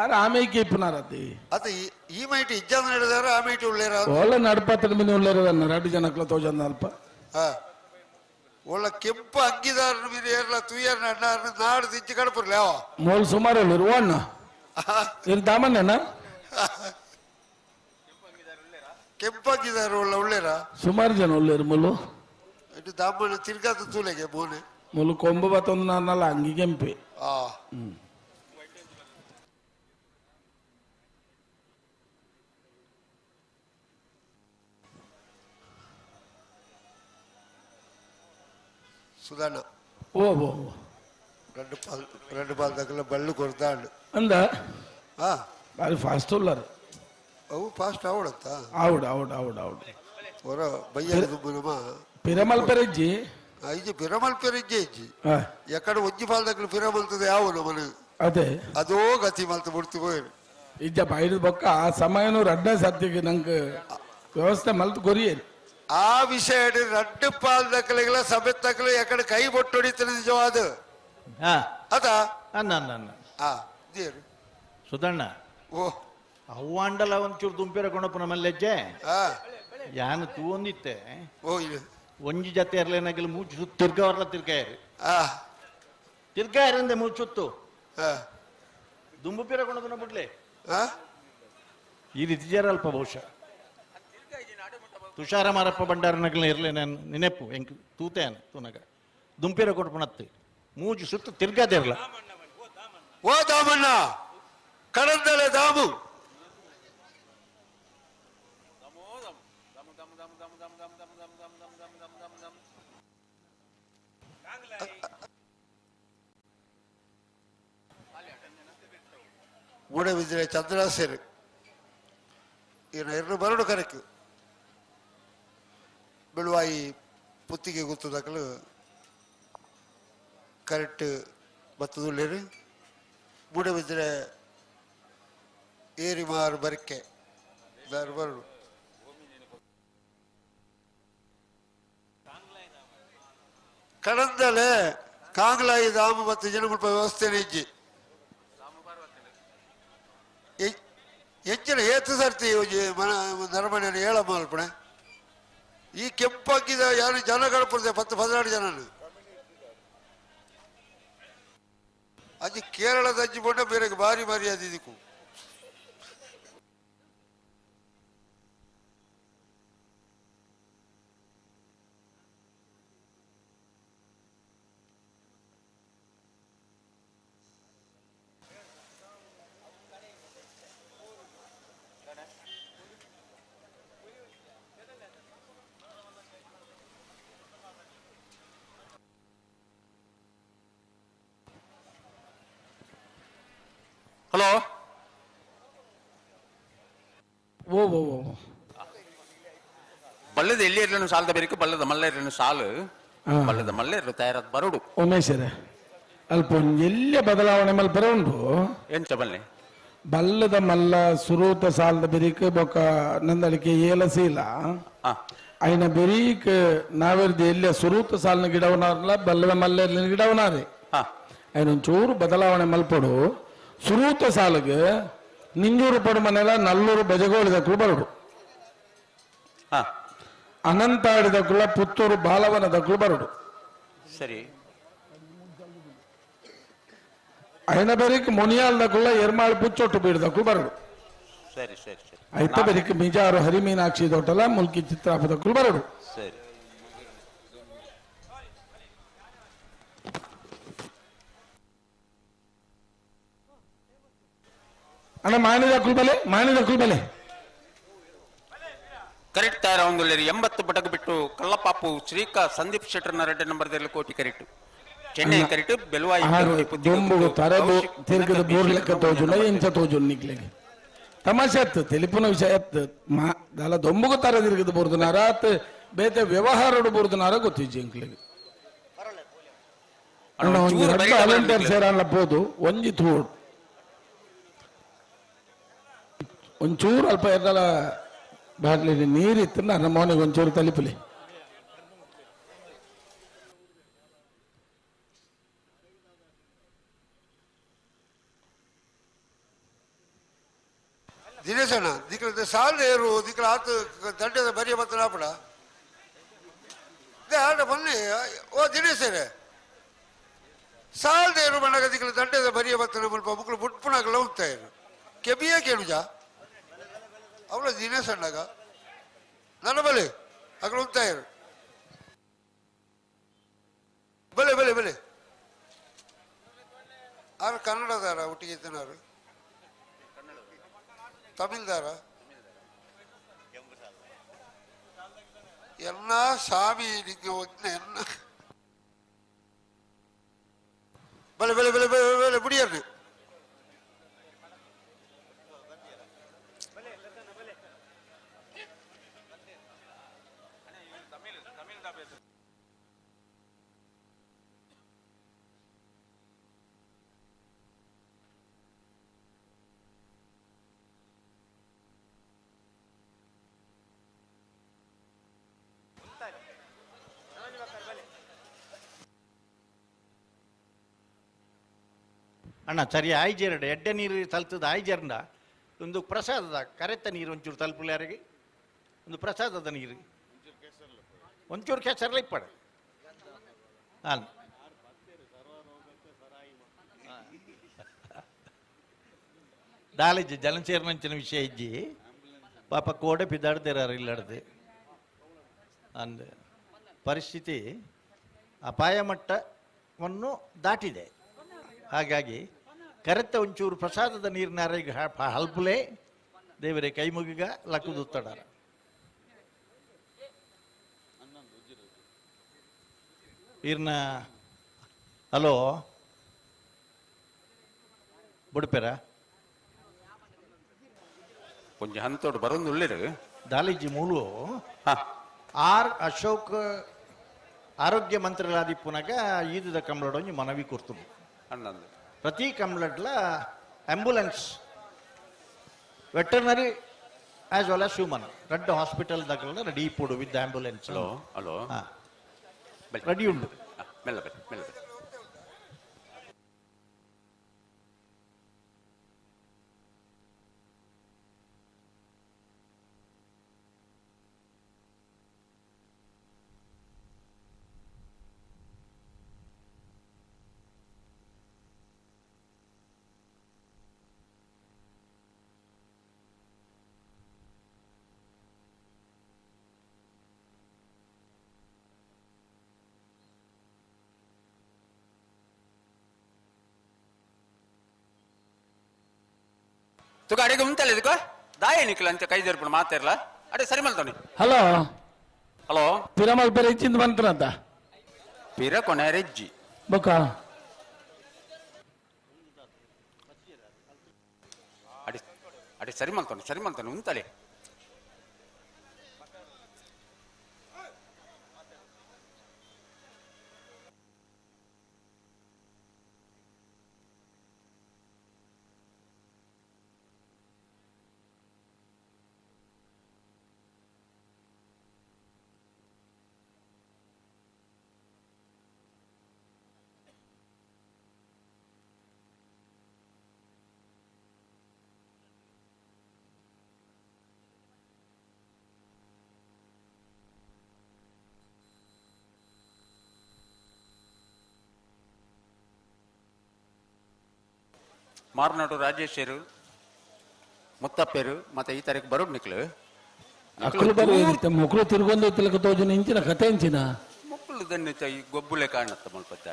ಆರು ಆಮೇಕೆ ಪುನಾರ ಅದು ಈ ಮೈಟಿ ಇಜ್ಜಾದ ನಡೆದಾರ ಆ ಮೈಟಿ ಉಳ್ಳೇರ ಒಳ್ಳೆ ನಡಪತ್ತಡ ಮಿನಿ ಉಳ್ಳೇರದನ್ನ 2 ಜನಕ್ಲ ತೋಜಂದ ಅಲ್ಪ ಒಳ್ಳೆ ಕೆಂಪು ಅಂಗಿದಾರ ಮೀನು ಏರ್ಲ ತುಯ್ಯರ್ ನಡ್ನಾರ ನಾಡು ದಿಜ್ಜಿ ಕಡಪುರ್ಲೆ ಅವ ಮೋಲ್ ಸುಮಾರು ಉಳ್ಳೇರು ಅಣ್ಣ ಏನು ದಾಮಣ್ಣನ ಕೆಂಪಂಗಿದಾರ ಒಳ್ಳೆ ಉಳ್ಳೇರ ಸುಮಾರು ಜನ ಉಳ್ಳೇರು ಮುಲು ಇದು ದಾಮಣ್ಣ ತಿರ್ಗಾದ ತೂಲೆಗೆ ಬೋನೆ ಮುಲು ಕೊಂಬು ಬತ್ತೊಂದು ನಾನಲ್ಲ ಅಂಗಿ ಕೆಂಪೆ ಸುಧಾನ ಓ ಓ రెండు పాలు దగ్గర బళ్ళు కొడతాడు అందా బాగా ఫాస్ట్ ఉన్నారు అవు ఫాస్ట్ ఆవిడత్తా ఆవిడ ఆవిడ ఆవిడ ఆవిడ ಹೊರ ಬಯ್ಯದ ದುಬ್ಬನಮ್ಮ ಪಿರಮಲ್ ಪೆರಜ್ಜಿ ಐಜಿ ಪಿರಮಲ್ ಪೆರಜ್ಜಿ ಇಜ್ಜಿ ಎಕ್ಕಡ ಒಂಜಿ ಪಾಲ್ దగ్గర ಪಿರಮಲ್ತದೆ ಯಾವ ನಮ್ಮನ ಅದೇ ಅದೋ ಗತಿ ಮಲ್ತು ಬಿಡ್ತು ಹೋಯ್ರು ಇಜ್ಜ ಬೈಡ್ ಬೊಕ್ಕ ಆ ಸಮಯನು ರಡ್ಡ ಸದ್ಯಕ್ಕೆ ನಂಗೆ ವ್ಯವಸ್ಥೆ ಮಲ್ತು ಕೊರಿಯೇನು ಆ ವಿಷಯ ರಡ್ಡು ಪಾಲ್ ದಕ್ಕಲೆಗಳ ಸಭೆ ತಕ್ಕಲೆ ಎಕಡೆ ಕೈ ಬೊಟ್ಟು ಹೊಡಿತಾರೆ ನಿಜವಾದ ಅದ ದೇರು ಸುಧಣ್ಣ ಓ ಅವ್ವಾಂಡಲ ಒಂಚೂರು ದುಂಪೇರ ಕೊಣಪ್ಪನ ಮಲ್ಲೆಜ್ಜೆ ಯಾನು ತೂ ಒಂದಿತ್ತೆ ಓ ಒಂಜಿ ಜತೆ ಇರ್ಲೇನಾಗಿಲ್ಲ ಮೂಚು ಸುತ್ತು ತಿರ್ಗವರ್ಲ ತಿರ್ಗಾಯರಂದೆ ಮೂಚು ಸುತ್ತು ದುಂಬು ಪೀರ ಕೊಣಪ್ಪನ ಬಿಡ್ಲೆ ಈ ರೀತಿ ಜರಲ್ಪ ಬಹುಶಃ ತುಷಾರ ಮಾರಪ್ಪ ಬಂಡಾರನಗಲ ಇರ್ಲೆ ನಾನು ನೆನೆಪು ಹೆಂಗ್ ತೂತೇನ ತೂನಗ ದುಂಪೇರ ಕೊಡ್ಪಣತ್ತೆ ಮೂಜು ಸುತ್ತು ತಿರ್ಗಾದಿರ್ಲ ಓ ದಾಮಣ್ಣ ಕಡಂದಲೆ ದಾಮು ಮೂಡಬಿದ್ರೆ ಚಂದ್ರಾಸೇರು ಈಯನ 2 ಬರಡು ಕರೆಕು ಬೆಳುವಾಯಿ ಪುತ್ತಿಗೆ ಗುತ್ತದಕ್ಕಲು ಕರೆಕ್ಟ್ ಬತ್ತದುಳ್ಳೇರು ಮೂಡಬಿದ್ರೆ ಏರಿ ಮಾರು ಬರಿಕೆ ಬರಡು ಕಡಂದಲೆ ಕಾಂಗ್ಲಾಯಿ ದಾಮ ಮತ್ತು ಜನಗುಲ್ಪ ವ್ಯವಸ್ಥೆ ನೆಜ್ಜಿ ಹೆಚ್ಚಿನ ಏತು ಸರ್ತಿ ನರಮನೆ ಹೇಳ ಮಲ್ಪಣೆ ಈ ಕೆಂಪಾಗಿದ ಯಾರು ಜನ ಕಳಪುತ್ತದೆ 10-12 ಜನ ಅಜ್ಜಿ ಕೇರಳದ ಅಜ್ಜಿ ಬೊಂಡ ಬೇರೆ ಭಾರಿ ಭಾರಿ ಅದಿದ್ದಕ್ಕೂ ಹಲೋ ಓ ಓ ಓ ಬಲ್ಲದ ಎಲ್ಲಿ ಇರ್ಲನು ಸಾಲದ ಬೇರಿಕು ಬಲ್ಲದ ಮಲ್ಲ ಇರ್ಲನು ಸಾಲು ಬಲ್ಲದ ಮಲ್ಲ ಇರ್ಲು ತಯಾರಾದ ಬರೋಡು ಉಮೇಶರೇ ಅಲ್ಪ ಎಲ್ಲೇ ಬದಲಾವಣೆ ಮಲ್ಪರ ಉಂಟು ಎಂಚ ಬಲ್ಲೆ ಬಲ್ಲದ ಮಲ್ಲ ಸುರೂತ ಸಾಲದ ಬೆರಿಕ ಬೊಕ್ಕ ನಂದಳಿಕೆ ಏಲಸೀಲ ಅಯ್ನ ಬೆರೀಕ್ ನಾವಿರ್ದು ಎಲ್ಲೇ ಸುರೂತ ಸಾಲಿನ ಗಿಡವನಾರಲ್ಲ ಬಲ್ಲದ ಮಲ್ಲ ಗಿಡವನಾರೆ ಅಯ್ನ ಒಂಚೂರು ಬದಲಾವಣೆ ಮಲ್ಪಡು ಸುರೂತ ಸಾಲಿಗೆ ನಿಂಜೂರು ಪಡು ಮನೆಲ್ಲ ನಲ್ಲೂರು ಬಜಗೋಳಿದಕ್ಕೂ ಬರಡು ಅನಂತ ಆಡಿದಕ್ಕೂ ಪುತ್ತೂರು ಬಾಲವನದಕ್ಕೂ ಬರಡು ಸರಿ అయిన బెరికి మునియాలదకుల్ల ఎర్మాళ్ పుచ్చొట్టు బీడదకు బరడు ಸರಿ ಸರಿ ಸರಿ అయితే బెరికి మిజారు హరి మీనాక్షి తోటల ముల్కి చిత్రాపదకులు బరడు ಸರಿ అన్న మానిదకులు బలే ಕರೆಕ್ಟ್ ತಯಾರ ಒಂದು 80 ಪಟಕ ಬಿಟ್ಟು ಕಲ್ಲಪಾಪು ಶ್ರೀಕಾ ಸಂದೀಪ್ ಶೆಟ್ಟರ್ನ 2 ನಂಬರ್ದಲ್ಲಿ ಕೋಟಿ ಕರೆಕ್ಟ್ ಚೆನ್ನೈ ಕರೆಕ್ಟ್ ಬೆಲ್ವಾಯಿ దొంబుగు తరదు తిరిగిద బోర్లెక్క తోజున ఇంచ తోజున నిక్లెగి ತಮಾಷೆತ್ ತಿಳಿಪುನ ವಿಷಯತ್ ಮಾ ದಾಲ ದೊಂಬುಗು ತರ ತಿರುಗಿದ ಬುರ್ದುನಾರ ಅತ್ ಬೇತೆ ವ್ಯವಹಾರಡು ಬುರ್ದುನಾರ ಗೊತ್ತಿಜ್ಜಿ ಇಂಕ್ಲೆಗಿ ಒಂಜಿ ರಡ್ಡು ವಾಲಂಟಿಯರ್ ಸೇರಾನ್ಲ ಪೋದು ಒಂಜಿ ತೂಡು ಒಂಚೂರು ಅಲ್ಪ ಎದ್ದಲ ಬಾಟ್ಲಿ ನೀರಿತ್ತು ನನ್ನ ಮೋನಿಗೆ ಒಂಚೂರು ತಲಿಪಲಿ ದಿನೇಶಣ್ಣ ದಿಕ್ಲ ಸಾಲ ಏರು ದಿಕ್ಲ ಆತು ದಂಡದ ಬರಿಯ ಬತ್ತನಾಪಡ ಆಡ ಬನ್ನಿ ಓ ದಿನೇಶರೇ ಸಾಲದ ಏರು ಬಣ್ಣಗ ದಿಕ್ಲ ದಂಡದ ಬರಿಯ ಬತ್ತನ ಮುಲ್ಪ ಮುಕ್ಕಳು ಬುಟ್ಪುಣಾಗಲ್ಲ ಹೋಗ್ತಾ ಇರು ಕೆಬಿಯೇ ಕೇಳುಜಾ ಅವಳ ದಿನೇಶಣ್ಣಗ ನನ್ನ ಬಲೆ ಅక్కడ ಹೋಗ್ತಾ ಇರು ಬಲೆ ಬಲೆ ಬಲೆ ಆರು ಕನ್ನಡದಾರ ಒಟ್ಟಿಗೆ ಇದ್ದನಾರು ತಮಿಳ್ದಾರ ಎಲ್ಲ ಸ್ವಾಮಿ ನಿಂಗೆ ಒಂದೇ ಎಲ್ಲ ಬಲೆ ಬಲೆ ಬಲೆ ಬಲೆ ಬಲೆ ಬಿಡಿಯರ್ರಿ ಅಣ್ಣ ಸರಿ ಆಯ್ಜೇರಡು ಎಡ್ಡೆ ನೀರು ತಲ್ತದ ಆಯ್ಜೇರಂಡ ಒಂದು ಪ್ರಸಾದದ ಕರೆತ ನೀರು ಒಂಚೂರು ತಲುಪಲಾರಿಗೆ ಒಂದು ಪ್ರಸಾದದ ನೀರು ಒಂಚೂರು ಕೆಸರಲ್ಲ ಇಪ್ಪಡ ಹಾಂ ದಾಳಿಜ್ಜಿ ಜಲಸೇರ್ನಂಚಿನ ವಿಷಯ ಇಜ್ಜಿ ಪಾಪ ಕೋಡೆ ಬಿದ್ದಾಡ್ದಿರಾರು ಇಲ್ಲಡ್ದು ಅಂದ ಪರಿಸ್ಥಿತಿ ಅಪಾಯ ಮಟ್ಟವನ್ನು ದಾಟಿದೆ ಹಾಗಾಗಿ ಕರೆತ ಒಂಚೂರು ಪ್ರಸಾದದ ನೀರಿನಾರಿಗೆ ಹಲ್ಪುಲೆ ದೇವರೇ ಕೈ ಮುಗಿಗ ಲಕ್ಕುದುತ್ತಡಾರ ಈರ್ನ ಹಲೋ ಬುಡ್ಪೇರ ಕೊಂಚ ಹಂತೋಡು ಬರೋದು ಒಳ್ಳೆರು ದಾಲಿಜಿ ಮೂಲು ಅಶೋಕ್ ಆರೋಗ್ಯ ಮಂತ್ರಿಲಾದಿಪ್ಪುನಾಗ ಈದುದ ಕಂಬ್ಲಡೊಂಜಿ ಮನವಿ ಕೊಡ್ತೀನಿ ಅನ್ನಂದು ಪ್ರತಿ ಕಂಬ್ಲಡ್ಲ ambulance veterinary as well as human red hospital ದಾಗಲ ರೆಡಿ ಇಪ್ಪುಡು with ambulance hello hello ready ಉಂಡು ಮೆಲ್ಲ ಬನ್ನಿ ಮೆಲ್ಲ ಬನ್ನಿ ತುಗ ಅಡಿಗೆ ಮುಂತಲ್ಲ ಇದಕ್ಕೋ ದಾಯ ನಿಕ್ಲ ಅಂತ ಕೈ ಜರ್ಪಣ ಮಾತಾರಲ್ಲ ಅಡೆ ಸರಿ ಮಲ್ತವನಿ ಹಲೋ ಹಲೋ ಪಿರಮಲ್ ಪೆರ ಇಚ್ಚಿಂದ ಬಂತರಂತ ಪಿರ ಕೊನೆ ರೆಜ್ಜಿ ಬೊಕ್ಕ ಅಡಿ ಅಡಿ ಸರಿ ಮಲ್ತವನಿ ಉಂತಲೆ ಮಾರ್ನಾಡು ರಾಜೇಶರು ಮುತ್ತಪ್ಪೇರು ಮತ್ತೆ ಈ ತರಕ್ಕೆ ಬರೋಡ್ ನಿಕ್ಲು ಅಕ್ಕಲು ಬರೀ ಮಕ್ಕಳು ತಿರ್ಗೊಂದು ತಿಲಕ ತೋಜನ ಇಂಚಿನ ಕತೆ ಇಂಚಿನ ಮಕ್ಕಳು ದನ್ನಿತ ಈ ಗೊಬ್ಬುಲೆ ಕಾಣತ್ತ ಮಲ್ಪತ್ತ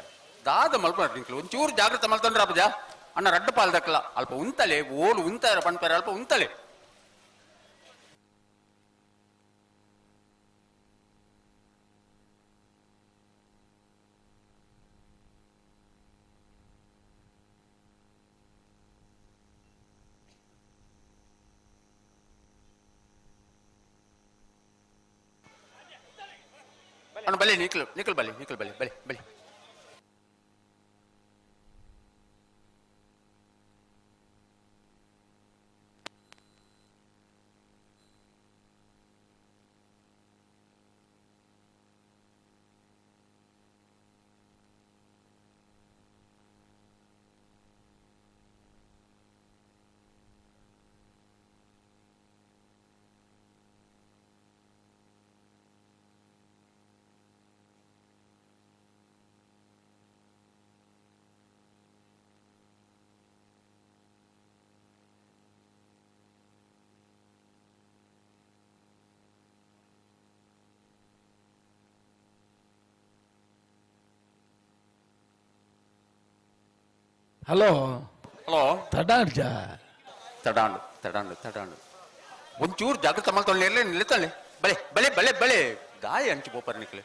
ದಾದ ಮಲ್ಪ ನಿಕ್ಲು ಒಂಚೂರು ಜಾಗ್ರತೆ ಮಲ್ತಂಡ್ರ ಅಪ್ಪಜ ಅಣ್ಣ ರಡ್ಡ ಪಾಲ್ ದಕ್ಕಲ ಅಲ್ಪ ಉಂತಲೆ ಓಲು ಉಂತಾರ ಪಣ್ಪೇರ ಅಲ್ಪ ಉಂತಲೆ ಅಣ್ಣ ಬಲೆ ನಿಕ್ಲು ಬಲೆ ಬಲೆ ಬಲೆ ಹಲೋ ಹಲೋ ತಡಾಡ್ಜ ತಡಾಂಡು ಒಂಚೂರು ಜಾಗ್ರತೆ ಮಾಡ್ತಾಳೆ ಎಲ್ಲ ನಿಲ್ತಾಳೆ ಬಲೆ ಗಾಯ ಹಂಚಿ ಬೋಪರ್ ನಿಕ್ಲೆ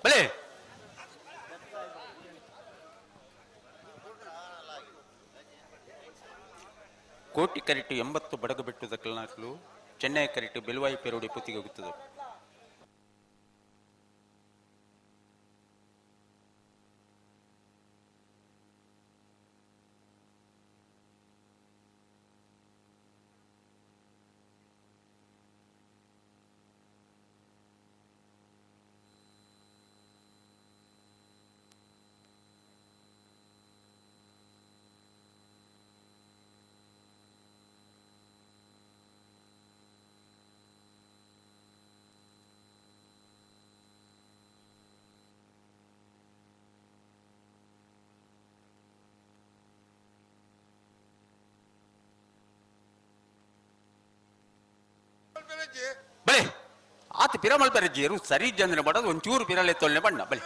ಬಲೆ ಕೋಟಿ ಕರಿಟು 80 ಬಡಗು ಬೆಟ್ಟದ ಕಲ್ನಾಟ್ಲು ಚೆನ್ನೈ ಕರಿಟು ಬೆಲುವಾಯಿ ಪೇರೋಡಿ ಪುತ್ತಿಗೆ ಹೋಗುತ್ತದೆ ಬಲೆ ಆತ ಪಿರ ಮಲ್ಪರಜ್ಜಿ eru ಸರಿ ಜಂದನೆ ಬಡದು ಒಂಚೂರು ಪಿರಲೆ ತೊಲ್ನೆ ಬಣ್ಣ ಬಲೆ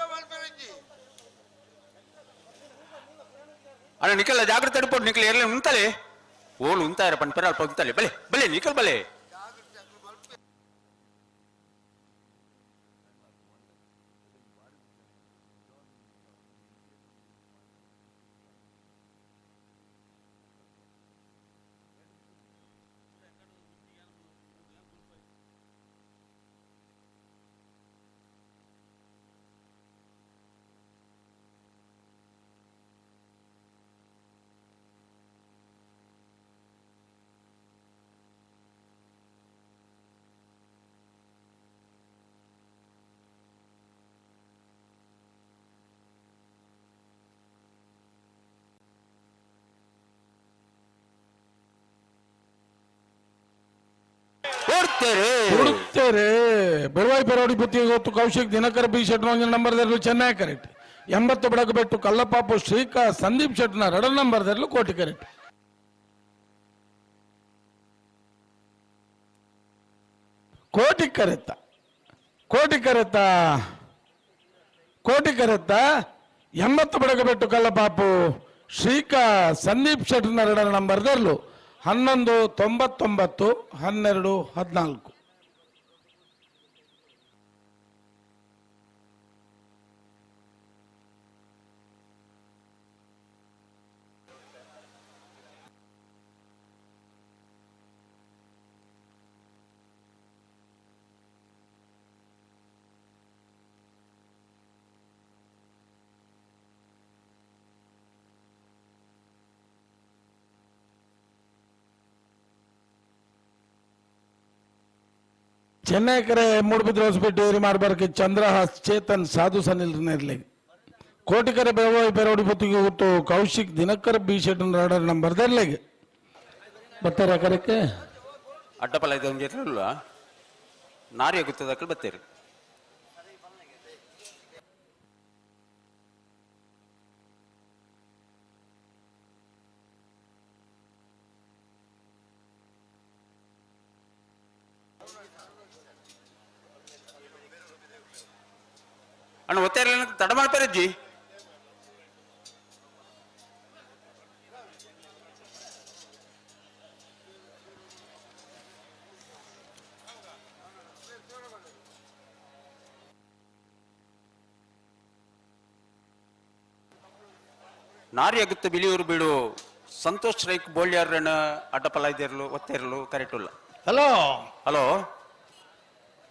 ಅಣ್ಣ ನಿಕಲ್ ಜಾಗ್ರತೆ ಅಡ್ಪೋಡು ನಿಕಲ್ ಎಲ್ಲ ಉಂತಲೆ ಓಲು ಉಂತಾರ ಪಣ್ ಪಿರ ಅಲ್ಪ ಉಂತಲೆ ಬಲೆ ನಿಕಲ್ ಬಲೆ ಕೊಡುತ್ತೇರೆ ಬೆಳವಾಯಿ ಪೆರೋಡಿ ಬುತ್ತಿಗೆ ಗೊತ್ತು ಕೌಶಿಕ್ ದಿನಕರ್ ಬಿ ಶೆಟ್ನ ನಂಬರ್ದಲ್ಲೂ ಚೆನ್ನೈ ಕರೆಕ್ಟ್ 80 ಬಡಗು ಬೆಟ್ಟು ಕಲ್ಲಪಾಪು ಶ್ರೀಕಾ ಸಂದೀಪ್ ಶೆಟ್ನ 2 ನಂಬರ್ದಲ್ಲೂ ಕೋಟಿ ಕರೆಕ್ಟ್ ಕೋಟಿ ಕರೆತ್ತ 80 ಬಡಗು ಬೆಟ್ಟು ಕಲ್ಲಪಾಪು ಶ್ರೀಕಾ ಸಂದೀಪ್ ಶೆಟ್ನ 2 ನಂಬರ್ದಲ್ಲೂ 11 99 12 14 ಚೆನ್ನೈ ಕರೆ ಮೂಡಬಿದ್ರೆ ಹೊಸಪೇಟೆ ಏರಿ ಮಾಡಬಾರಕ್ಕೆ ಚಂದ್ರಹಾಸ್ ಚೇತನ್ ಸಾಧು ಸನಿಲ್ ನಿರ್ಲಿ ಕೋಟಿಕರೆ ಬೆಳವಾಯಿ ಪೆರೋಡಿ ಪುತ್ತಿಗೆ ಗೊತ್ತು ಕೌಶಿಕ್ ದಿನಕರ್ ಬಿ ಶೆಟ್ 2 ನಂಬರ್ದಲ್ಲಿಗೆ ಬರ್ತಾರೆ ಕರೆಕ್ಕೆ ಅಡ್ಡಪಲ್ಲ ಇದು ಒಂದಿರಲಿಲ್ಲ ನಾರಿ ಆಗುತ್ತದೆ ಬತ್ತೇರಿ ಅಣ್ಣ ಒತ್ತಾರ ತಡ ಮಾಡ್ತಾರಜ್ಜಿ. ನಾರ್ಯಗುತ್ತ ಬಿಲಿಯೂರು ಬೀಡು ಸಂತೋಷ್ ರೈಕ್ ಬೋಳ್ಯಾರ್ರಣ ಅಡ್ಡಪಲ ಇದ್ದಿರಲು ಒತ್ತೇರಲು ಕರೆಕ್ಟಲ್ಲ. ಹಲೋ ಹಲೋ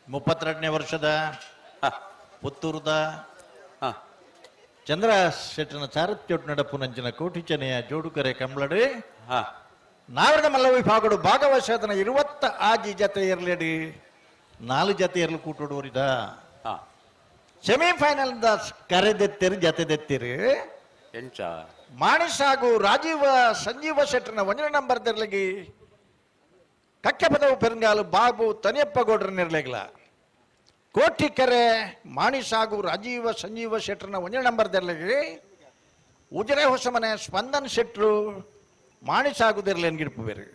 32ನೇ ವರ್ಷದ ಪುತ್ತೂರದ ಚಂದ್ರ ಶೆಟ್ಟನ ಸಾರಥ್ಯೋಟ್ ನಡಪುನಂಚಿನ ಕೋಟಿಚನೆಯ ಜೋಡುಕರೆ ಕಂಬಳಡಿ ನಾವರದ ಮಲ್ಲ ವಿಭಾಗಡು ಭಾಗವಶದನ 20 ಆಜಿ ಜತೆ ಇರಲೇಡಿ 4 ಜತೆ ಇರಲು ಕೂಟೋಡುವರಿದ ಸೆಮಿಫೈನಲ್ ದ ಕರೆದೆತ್ತಿರಿ ಜತೆದೆತ್ತಿರಿ ಎಂಚ ಮಾಣಿಸ್ ಹಾಗೂ ರಾಜೀವ ಸಂಜೀವ ಶೆಟ್ಟನ 1 ನಂಬರ್ ತೆರಲಿಗೆ ಕಕ್ಕೆ ಪದವು ಪೆರಂಗಾಲು ಬಾಬು ತನಿಯಪ್ಪ ಗೌಡ್ರ ನಿರ್ಲೆಗ್ಲ ಕೋಟಿಕೆರೆ ಮಾಣಿಸ್ ಹಾಗೂ ರಾಜೀವ ಸಂಜೀವ ಶೆಟ್ಟರ್ನ 1 ನಂಬರ್ ತೆರಲಿಗೆ ಉಜಿರೆ ಹೊಸಮನೆ ಸ್ಪಂದನ್ ಶೆಟ್ರು ಮಾಣಿಸ್ ಆಗುದಿರಲಿ ಎನ್ಗಿಡ್ಪು ಬೇರೆ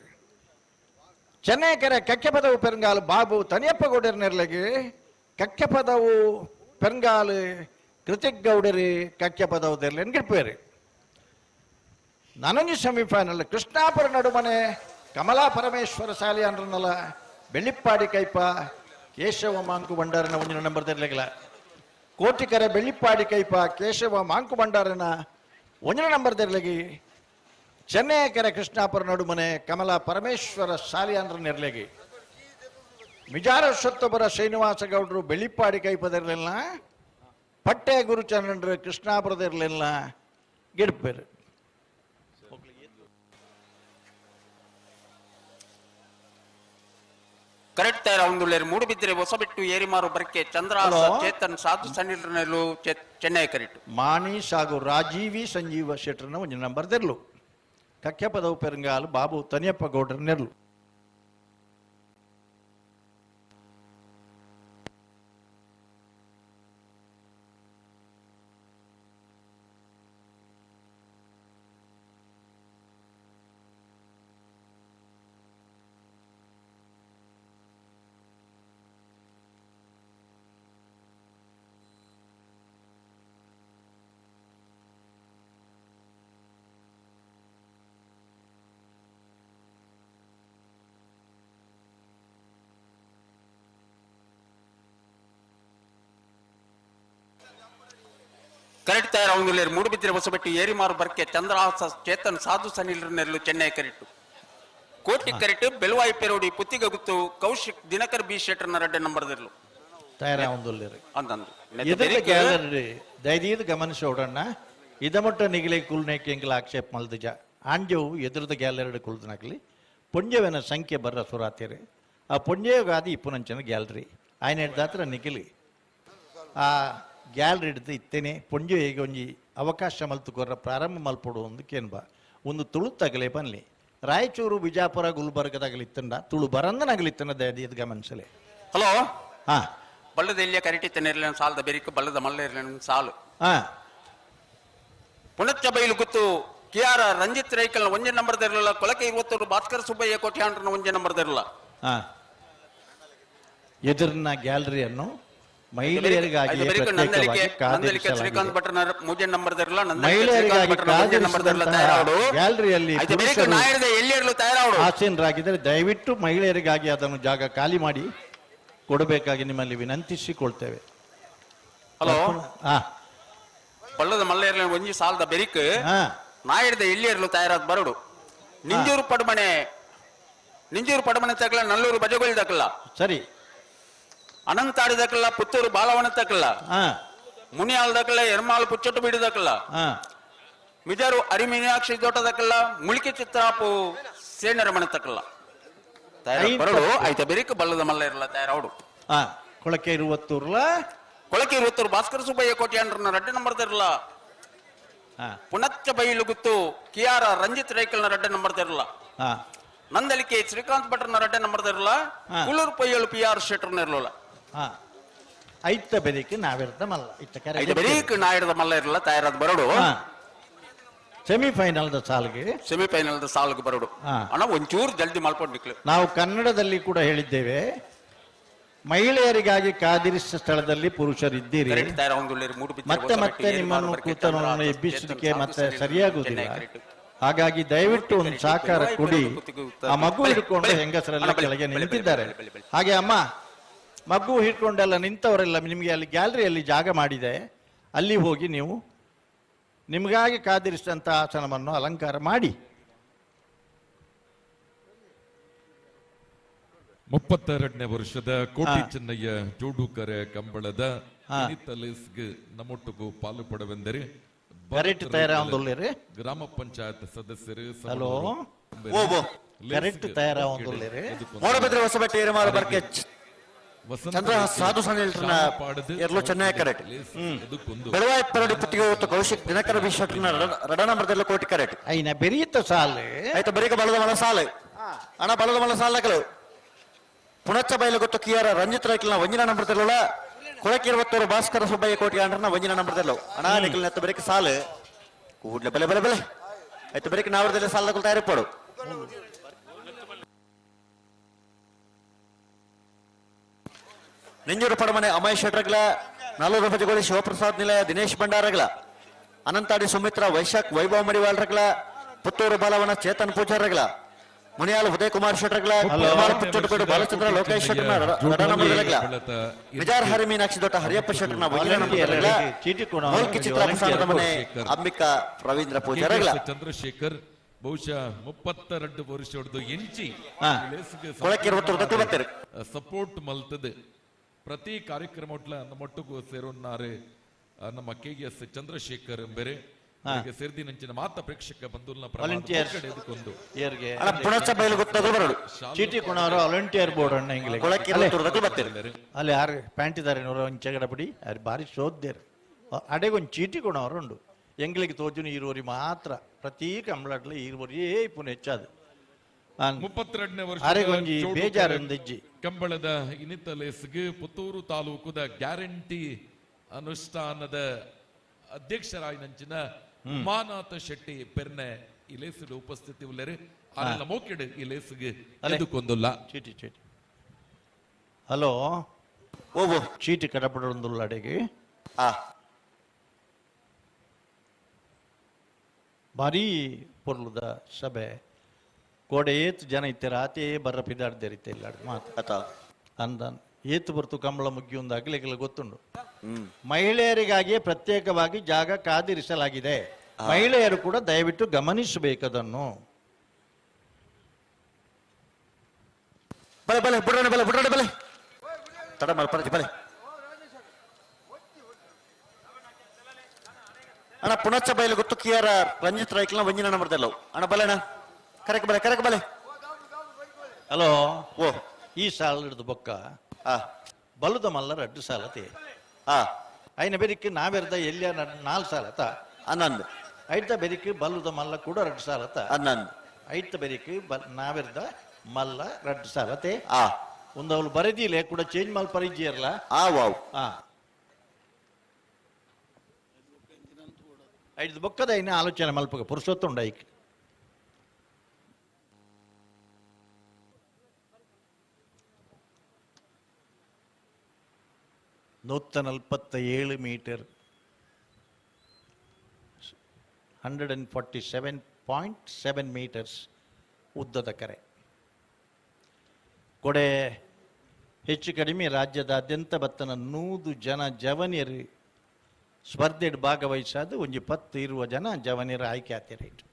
ಚೆನ್ನೈ ಕೆರೆ ಕಕ್ಕೆ ಪದವು ಪೆರಂಗಾಲು ಬಾಬು ತನಿಯಪ್ಪ ಗೌಡರ ನಿರ್ಲೆಗೆ ಕಕ್ಕೆ ಪದವು ಪೆರಂಗಾಲು ಕೃತಿಕ್ ಗೌಡರಿ ಕಕ್ಕೆ ಪದವು ತೆರಲಿ ಎನ್ಗಿಡ್ಪು ಬೇರೆ ನನಂಜಿ ಸೆಮಿಫೈನಲ್ ಕೃಷ್ಣಾಪುರ ನಡುಮನೆ ಕಮಲಾ ಪರಮೇಶ್ವರ ಸಾಲಿ ಅಂದ್ರನಲ್ಲ Bellippady ಕೈಪ Keshava Monk ಭಂಡಾರನ 1 number ತೆರಲಿಗಲ Kotikere Bellippady ಕೈಪ Keshava Monk ಭಂಡಾರನ 1 number ತೆರಲಿಗಿ Chennai ಕೆರೆ ಕೃಷ್ಣಾಪುರ ನಡುಮನೆ ಕಮಲಾ ಪರಮೇಶ್ವರ ಸಾಲಿ ಅಂದ್ರ ನಿರ್ಲೆಗಿ ಮಿಜಾರ ಸೊತ್ತೊಬ್ಬರ ಶ್ರೀನಿವಾಸ ಗೌಡರು ಬೆಳ್ಳಿಪ್ಪಾಡಿ ಕೈಪದಿರಲಿಲ್ಲ ಪಟ್ಟೆ ಗುರುಚಂದ್ರ ಕೃಷ್ಣಾಪುರದಿರಲಿಲ್ಲ ಗಿಡ್ಪೇರು ಕರೆಕ್ಟ್ ತಯಾರ ಒಂದುಳ್ಳೇರು ಮೂಡು ಬಿದ್ದರೆ ಹೊಸ ಬಿಟ್ಟು ಏರಿಮಾರು ಬರಕ್ಕೆ ಚಂದ್ರ ಚೇತನ್ ಸಾಧು ಸಣ್ಣಿಲು ಚೆನ್ನೈ ಕರೆಕ್ಟ್ ಮಾನೀಶ್ ಹಾಗೂ ರಾಜೀವಿ ಸಂಜೀವ ಶೆಟ್ಟರ್ನ 1 ನಂಬರ್ ತೆರಲು ಕಕ್ಕೆ ಪದವು ಪೆರಂಗಾಲು ಬಾಬು ತನಿಯಪ್ಪ ಗೌಡರ ನೆರಳು ಕರೆಕ್ಟ್ ತಯಾರ ಒಂದುಳ್ಳೇರು ಮೂಡು ಬಿದ್ದರೆ ಹೊಸ ಬಿಟ್ಟು ಏರಿಮಾರು ಬರಕ್ಕೆ ಚಂದ್ರ ಚೇತನ್ ಸಾಧು ಸಣ್ಣಿಲು ನೆರಳು ಚೆನ್ನೈ ಕರೆಕ್ಟ್ ಕೋಟಿ ಕರೆಕ್ಟ್ ಬೆಲವಾಯಿ ಪೆರೋಡಿ ಪುತ್ತಿಗ ಗುತ್ತು ಕೌಶಿಕ್ ದಿನಕರ್ ಬಿ ಶೆಟ್ಟರ್ನ 2 ನಂಬರ್ ತೆರಲು ತಯಾರ ಒಂದುಳ್ಳೇರು ಅಂತಂದು ದಯದೀದು ಗಮನಿಸೋಡಣ್ಣ ಇದಮಟ್ಟ ನಿಗಿಲೆ ಕುಲ್ನೇಕೆ ಎಂಕಲ ಆಕ್ಷೇಪ ಮಲ್ದಿಜ ಆಂಜವು ಎದುರದ ಗ್ಯಾಲರಿ ಕುಲ್ದನಾಗ್ಲಿ ಪುಂಜವನ ಸಂಖ್ಯೆ ಬರ್ರ ಸುರಾತಿರಿ ಆ ಪುಂಜಯೋಗಾದಿ ಇಪ್ಪುನಂಚನ ಗ್ಯಾಲರಿ ఆయన ಹಿಡ್ದಾತ್ರ ನಿಖಿಲಿ ಆ ಗ್ಯಾಲರಿ ಹಿಡಿದು ಇತ್ತೇನೆ ಪುಂಜು ಹೇಗೆ ಒಂಜಿ ಅವಕಾಶ ಮಲ್ತುಕೊರ ಪ್ರಾರಂಭ ಮಲ್ಪಡು ಒಂದು ಕೇನ್ಬಾ ಒಂದು ತುಳು ತಗಲೆ ಬನ್ಲಿ ರಾಯಚೂರು ಬಿಜಾಪುರ ಗುಲ್ಬರ್ಗದಾಗಲಿತ್ತಂಡ ತುಳು ಬರಂದನಾಗಲಿತ್ತಂಡ ದಯದೀದು ಗಮನಿಸಲಿ. ಹಲೋ ಹಾ ಬಳ್ಳದ ಇಲ್ಲಿಯ ಕರಿಟಿತ್ತನ ಇರಲಿನ ಸಾಲದ ಬೆರಿಕು ಬಳ್ಳದ ಮಲ್ಲ ಇರಲಿನ ಸಾಲು ಪುನಚ್ಚ ಬೈಲು ಗುತ್ತು ಕಿಯಾರ ರಂಜಿತ್ ರೈಕಲ್ 1 ನಂಬರ್ ಇರಲಿಲ್ಲ ಕೊಳಕೆ 20 ಭಾಸ್ಕರ್ ಸುಬ್ಬಯ್ಯ ಕೋಟಿ ಆಂಡ್ರನ 1 ನಂಬರ್ ಇರಲಿಲ್ಲ ಎದುರಿನ ಗ್ಯಾಲರಿಯನ್ನು ಮಹಿಳೆಯರಿಗಾಗಿ ಶ್ರೀಕಾಂತ್ ಭಟ್ರನ 3 ನಂಬರ್ ಇರಲಿಲ್ಲ ಗ್ಯಾಲರಿಯಲ್ಲಿ ತಯಾರಾಡು ಆಸೀನರಾಗಿದ್ದರೆ ದಯವಿಟ್ಟು ಮಹಿಳೆಯರಿಗಾಗಿ ಅದನ್ನು ಜಾಗ ಖಾಲಿ ಮಾಡಿ ಕೊಡಬೇಕಾಗಿ ನಿಮ್ಮಲ್ಲಿ ವಿನಂತಿಸಿಕೊಳ್ತೇವೆ. ಹಲೋ ಬಳ್ಳದ ಮಲ್ಲ ಇರಲಿನ ಒಂಜಿ ಸಾಲದ ಬೆರಿಕ್ ನಾಯಿಡ್ದ ಎಲ್ಲಿ ಇರಲು ತಯಾರಾದ ಬರಡು ನಿಂಜೂರು ಪಡಮನೆ ತಕ್ಕಲ ನಲ್ಲೂರು ಬಜಗೋಳಿ ತಕ್ಕಲ್ಲ ಸರಿ ಅನಂತಾಡಿ ದಕ್ಕಲ್ಲ ಪುತ್ತೂರು ಬಾಲವನ ತಕ್ಕಲ್ಲ ಮುನಿಯಾಲ್ ದಕ್ಕಲ್ಲ ಎರ್ಮಾಲ್ ಪುಚ್ಚಟ್ಟು ಬೀಡಿ ದಕ್ಕಲ್ಲ ಮಿಜಾರು ಅರಿಮೀನಾಕ್ಷಿ ತೋಟ ದಕ್ಕಲ್ಲ ಮುಳಿಕೆ ಚಿತ್ರಾಪು ಸೇನರ ಮನೆ ತಕ್ಕಲ್ಲ ಬರಡು ಆಯ್ತ ಬೆರಿಕ್ ಬಲ್ಲದ ಮಲ್ಲ ಇರಲ್ಲ ತಯಾರಾಡು ಕೊಳಕೆ 20 ಭಾಸ್ಕರ್ ಸುಬ್ಬಯ್ಯ ಕೋಟಿ ಅಂಡ್ರನ 2 ನಂಬರ್ ಇರಲ್ಲ ಪುನಚ್ಚ ಬೈಲು ಗುತ್ತು ಕಿಯಾರ ರಂಜಿತ್ ರೈಕಲ್ನ 2 ನಂಬರ್ ಇರಲ್ಲ ನಂದಲಿಕೆ ಶ್ರೀಕಾಂತ್ ಭಟ್ರನ 2 ನಂಬರ್ ಇರಲ್ಲ ಕುಳೂರು ಪೊಯ್ಯಲು PR ಶೆಟ್ಟರ್ನ ಇರಲಿಲ್ಲ ಐತ ಬೆರಿಕೆ ನಾವಿರ್ದ ಮಲ್ಲ ಐತ ಬೆರಿಕ್ ನಾಯಿಡ್ದ ಮಲ್ಲ ಇರಲ್ಲ ತಯಾರಾದ ಬರಡು ಸೆಮಿಫೈನಲ್ ಸಾಲ್ಗೆ ಬರಡು ಅಣ್ಣ ಒಂಚೂರು ಜಲ್ದಿ ಮಲ್ಪೊಂಡಿಕ್ಲು ನಾವು ಕನ್ನಡದಲ್ಲಿ ಕೂಡ ಹೇಳಿದ್ದೇವೆ ಮಹಿಳೆಯರಿಗಾಗಿ ಕಾದಿರಿಸಿದ ಸ್ಥಳದಲ್ಲಿ ಪುರುಷರಿದ್ದೀರಿ. ಮತ್ತೆ ಮತ್ತೆ ನಿಮ್ಮನ್ನು ಕೂತನನ್ನು ಎಬ್ಬಿಸಲಿಕ್ಕೆ ಮತ್ತೆ ಸರಿಯಾಗುವುದಿಲ್ಲ. ಹಾಗಾಗಿ ದಯವಿಟ್ಟು ಒಂದು ಸಹಕಾರ ಕೊಡಿ. ಆ ಮಗು ಹಿಡ್ಕೊಂಡು ಹೆಂಗಸರೆಲ್ಲ ಕೆಳಗೆ ನಿಂತಿದ್ದಾರೆ. ಹಾಗೆ ಅಮ್ಮ, ಮಗು ಹಿಡ್ಕೊಂಡೆಲ್ಲ ನಿಂತವರೆಲ್ಲ ನಿಮಗೆ ಅಲ್ಲಿ ಗ್ಯಾಲರಿಯಲ್ಲಿ ಜಾಗ ಮಾಡಿದೆ, ಅಲ್ಲಿ ಹೋಗಿ ನೀವು ನಿಮಗಾಗಿ ಕಾದಿರಿಸಿದಂಥ ಆಸನವನ್ನು ಅಲಂಕಾರ ಮಾಡಿ. 32ನೇ ವರ್ಷದ ಕೋಟಿ ಚೆನ್ನಯ್ಯ ಜೋಡುಕರೆ ಕಂಬಳದ ನಮ್ಮೊಟ್ಟಿಗೂ ಪಾಲು ಪಡವೆಂದರೆ ಗ್ರಾಮ ಪಂಚಾಯತ್ ಸದಸ್ಯರು. ಹಲೋ, ಕರೆಕ್ಟ್ ತಯಾರಾಗೊಂದುಲ್ಲೇರಿ ಮೂಡಬಿದ್ರೆ ಹೊಸಬೆಟ್ಟ ಏರಮಾರು ಬರ್ಕೆ ಚಂದ್ರ ಸಾಧು ಸಂಘಟನ ಎರಲು ಚೆನ್ನೈ ಕರೆಕ್ಟ್ ಬೆಳವಾಯಿ ಪರಡಿ ಪುಟ್ಟಿಗೆ ಕೌಶಿಕ್ ದಿನಕರ ವಿಶ್ವಕನ ರಡನ ಮರದೆಲ್ಲ ಕೋಟಿ ಕರೆಕ್ಟ್ ಐನ ಬೆರಿಯತ್ತ ಸಾಲು ಆಯ್ತು ಬರೀಕ ಬಲದ ಮಲ ಸಾಲು ಅಣ್ಣ ಬಲದ ಮಲ ಸಾಲಗಳು ಪುಣಚ್ಚ ಬಯಲು ಗೊತ್ತು ಕಿಯಾರ ರಂಜಿತ್ ರೈಕಲ್ನ ವಂಜಿನ ನಂಬರ್ದಲ್ಲ ಕೊಳಕ್ಕೆ 20 ಭಾಸ್ಕರ ಸುಬ್ಬಯ್ಯ ಕೋಟಿ ಅಂಡ್ರನ ವಂಜಿನ ನಂಬರ್ದಲ್ಲ ಅಣ್ಣ ನಿಖಲ್ ನೆತ್ತ ಬರೀಕ ಸಾಲು ಕೂಡ್ಲೆ ಬೆಲೆ ಬೆಲೆ ಬೆಲೆ ಆಯ್ತು ಬರೀಕ ನಾವರದಲ್ಲೇ ಸಾಲ ತಯಾರಿಪಡು ನೆಂಜೂರು ಪಡಮನೆ ಅಮಯ್ ಶೆಟ್ರಗ್ಲ ನಾಲ್ವರು ಭಜಗೋಳಿ ಶಿವಪ್ರಸಾದ್ ನಿಲಯ ದಿನೇಶ್ ಭಂಡಾರಗ್ಲ ಅನಂತಾಡಿ ಸುಮಿತ್ರ ವೈಶಾಖ್ ವೈಭವ್ ಮಡಿವಾಳ್ರಗ್ಲ ಪುತ್ತೂರು ಬಾಲವನ ಚೇತನ್ ಪೂಜಾರಗ್ಲ ಮುನಿಯಾಲ್ ಉದಯ್ ಕುಮಾರ್ ಶೆಟ್ರಗ್ಲ ಪುಚ್ಚೋಟುಕೋಡು ಬಾಲಚಂದ್ರ ಲೋಕೇಶ್ ಶೆಟ್ರನ ರಡನಮರಗ್ಲ ವಿಜಾರ್ ಹರಿ ಮೀನಾಕ್ಷಿ ದೊಡ್ಡ ಹರಿಯಪ್ಪ ಶೆಟ್ರನ ವೈರನಮರಗ್ಲ ಮೌಲ್ಕಿ ಚಿತ್ರ ಪ್ರಸಾದದ ಮನೆ ಅಂಬಿಕಾ ರವೀಂದ್ರ ಪೂಜಾರಗ್ಲ ಚಂದ್ರಶೇಖರ್ ಬಹುಶಃ 32 ವರ್ಷ ಹೊಡೆದು ಎಂಚಿ ಸಪೋರ್ಟ್ ಮಲ್ತದೆ ಪ್ರತಿ ಕಾರ್ಯಕ್ರಮ ನಮ್ಮೊಟ್ಟಿಗೂ ಸೇರೋನ್ನಾರೆ ನಮ್ಮ KS ಚಂದ್ರಶೇಖರ್ ಬೇರೆ ಸೇರಿದಿ ನಂಚಿನ ಮಾತ ಪ್ರೇಕ್ಷಕ ಬಂಧುಲ್ನ ವಾಲಂಟಿಯರ್ಕೊಂಡು ಚೀಟಿ ಕೊಣವರು ವಾಲಂಟಿಯರ್ ಬೋರ್ಡ್ ಅಣ್ಣ ಅಲ್ಲಿ ಯಾರು ಪ್ಯಾಂಟ್ ಇದ್ದಾರೆ ಇಂಚಗಡ ಬಿಡಿ ಯಾರು ಭಾರಿ ಶೋದ್ದೇರು ಅಡೆಗೊಂದು ಚೀಟಿ ಕೊಣವರು ಉಂಡು ಎಂಗ್ಲಿಗೆ ತೋಜುನು ಈರುವರಿ ಮಾತ್ರ ಪ್ರತಿ ಕಂಬಳಡ್ಲ ಈರುವರಿಯೇ ಪುನಃ ಹೆಚ್ಚಾದು 32ನೇ ವರ್ಷ ಬೇಜಾರೊಂದಿಜ್ಜಿ ಕಂಬಳದ ಇನಿತಲೇಸ್ಗೆ ಪುತ್ತೂರು ತಾಲೂಕುದ ಗ್ಯಾರಂಟಿ ಅನುಷ್ಠಾನದ ಅಧ್ಯಕ್ಷರಾಗಿ ನಂಚಿನ ಉಮಾನಾಥ ಶೆಟ್ಟಿ ಪೆರ್ನೆ ಇಲೇಸಿಗೆ ಉಪಸ್ಥಿತಿ ಉಳ್ಳರೆ ಅಲ್ಲ ಮೋಕೆಡ್ ಇಲೇಸಿಗೆ ಎದುಕೊಂದುಲ್ಲ ಚೀಟಿ ಚೀಟಿ ಹಲೋ ಓ ಚೀಟಿ ಕಡಪಡೊಂದುಲ್ಲ ಅಡೆಗೆ ಭಾರಿ ಪೊರ್ಲುದ ಸಭೆ ಕೋಡೆ ಏತ್ ಜನ ಇತ್ತರ ಆತೇ ಬರ್ರ ಪಿದಾಡ್ದೇರಿತ್ತೆ ಇಲ್ಲ ಮಾತು ಅಂದನ್ ಏತು ಬರ್ತು ಕಂಬಳ ಮುಗ್ಗಿ ಒಂದು ಅಗಲಿಗೆಲ್ಲ ಗೊತ್ತುಂಡು ಮಹಿಳೆಯರಿಗಾಗಿ ಪ್ರತ್ಯೇಕವಾಗಿ ಜಾಗ ಕಾದಿರಿಸಲಾಗಿದೆ ಮಹಿಳೆಯರು ಕೂಡ ದಯವಿಟ್ಟು ಗಮನಿಸಬೇಕದನ್ನು ಬಲೆ ಬಲೆ ಬುಡ್ರನೆ ಬಲೆ ಬುಡ್ರನೆ ಬಲೆ ತಡ ಮಲ್ಪರಜಿ ಬಲೆ ಅಣ್ಣ ಪುಣಚ್ಚ ಬಯಲು ಗೊತ್ತು ಕಿಯಾರ ರಂಜಿತ್ ರೈಕಲ್ನ ವಂಜಿನ ನಂಬರ್ದಲ್ಲವು ಅಣ್ಣ ಬಲೆಣ್ಣ ಕರೆಕ್ ಬಲೆ ಕರೆಕ್ ಬಲೆ ಹಲೋ ಓ ಈ ಸಾಲ ಹಿಡಿದು ಬೊಕ್ಕ ಬಲುದ ಮಲ್ಲ 2 ಸಾಲತೆ ಐನ ಬೆರಿಕೆ ನಾವೆರ್ದ ಎಲ್ಲಿಯ 4 ಸಾಲತ ಅನ್ನಂದು ಐತ ಬೆರಿಕೆ ಬಲುದ ಮಲ್ಲ ಕೂಡ 2 ಸಾಲತ ಅನ್ನಂದು ಐತ ಬೆರಿಕೆ ನಾವೆರ್ದ ಮಲ್ಲ 2 ಸಾಲತೆ ಒಂದು ಅವಳು ಬರೆದಿಲ್ಲ ಕೂಡ ಚೇಂಜ್ ಮಲ್ ಪರಿಜಿಯರ್ಲ ವಾವ್ ಐದು ಬೊಕ್ಕದ ಐನ ಆಲೋಚನೆ ಮಲ್ಪಗ ಪುರುಷೋತ್ತುಂಡ ಐಕ್ ಮೀಟರ್ 147.7 ಮೀಟರ್ಸ್ ಉದ್ದದ ಕರೆ ಕೊಡೆ ಹೆಚ್ಚು ಕಡಿಮೆ ರಾಜ್ಯದಾದ್ಯಂತ ಬತ್ತನ 100 ಜನ ಜವನಿಯರು ಸ್ಪರ್ಧೆಡ್ ಭಾಗವಹಿಸಾದ ಒಂಜಿ 10 ಜನ ಜವನಿಯರ ಆಯ್ಕೆ ಆತಿರೇಟ್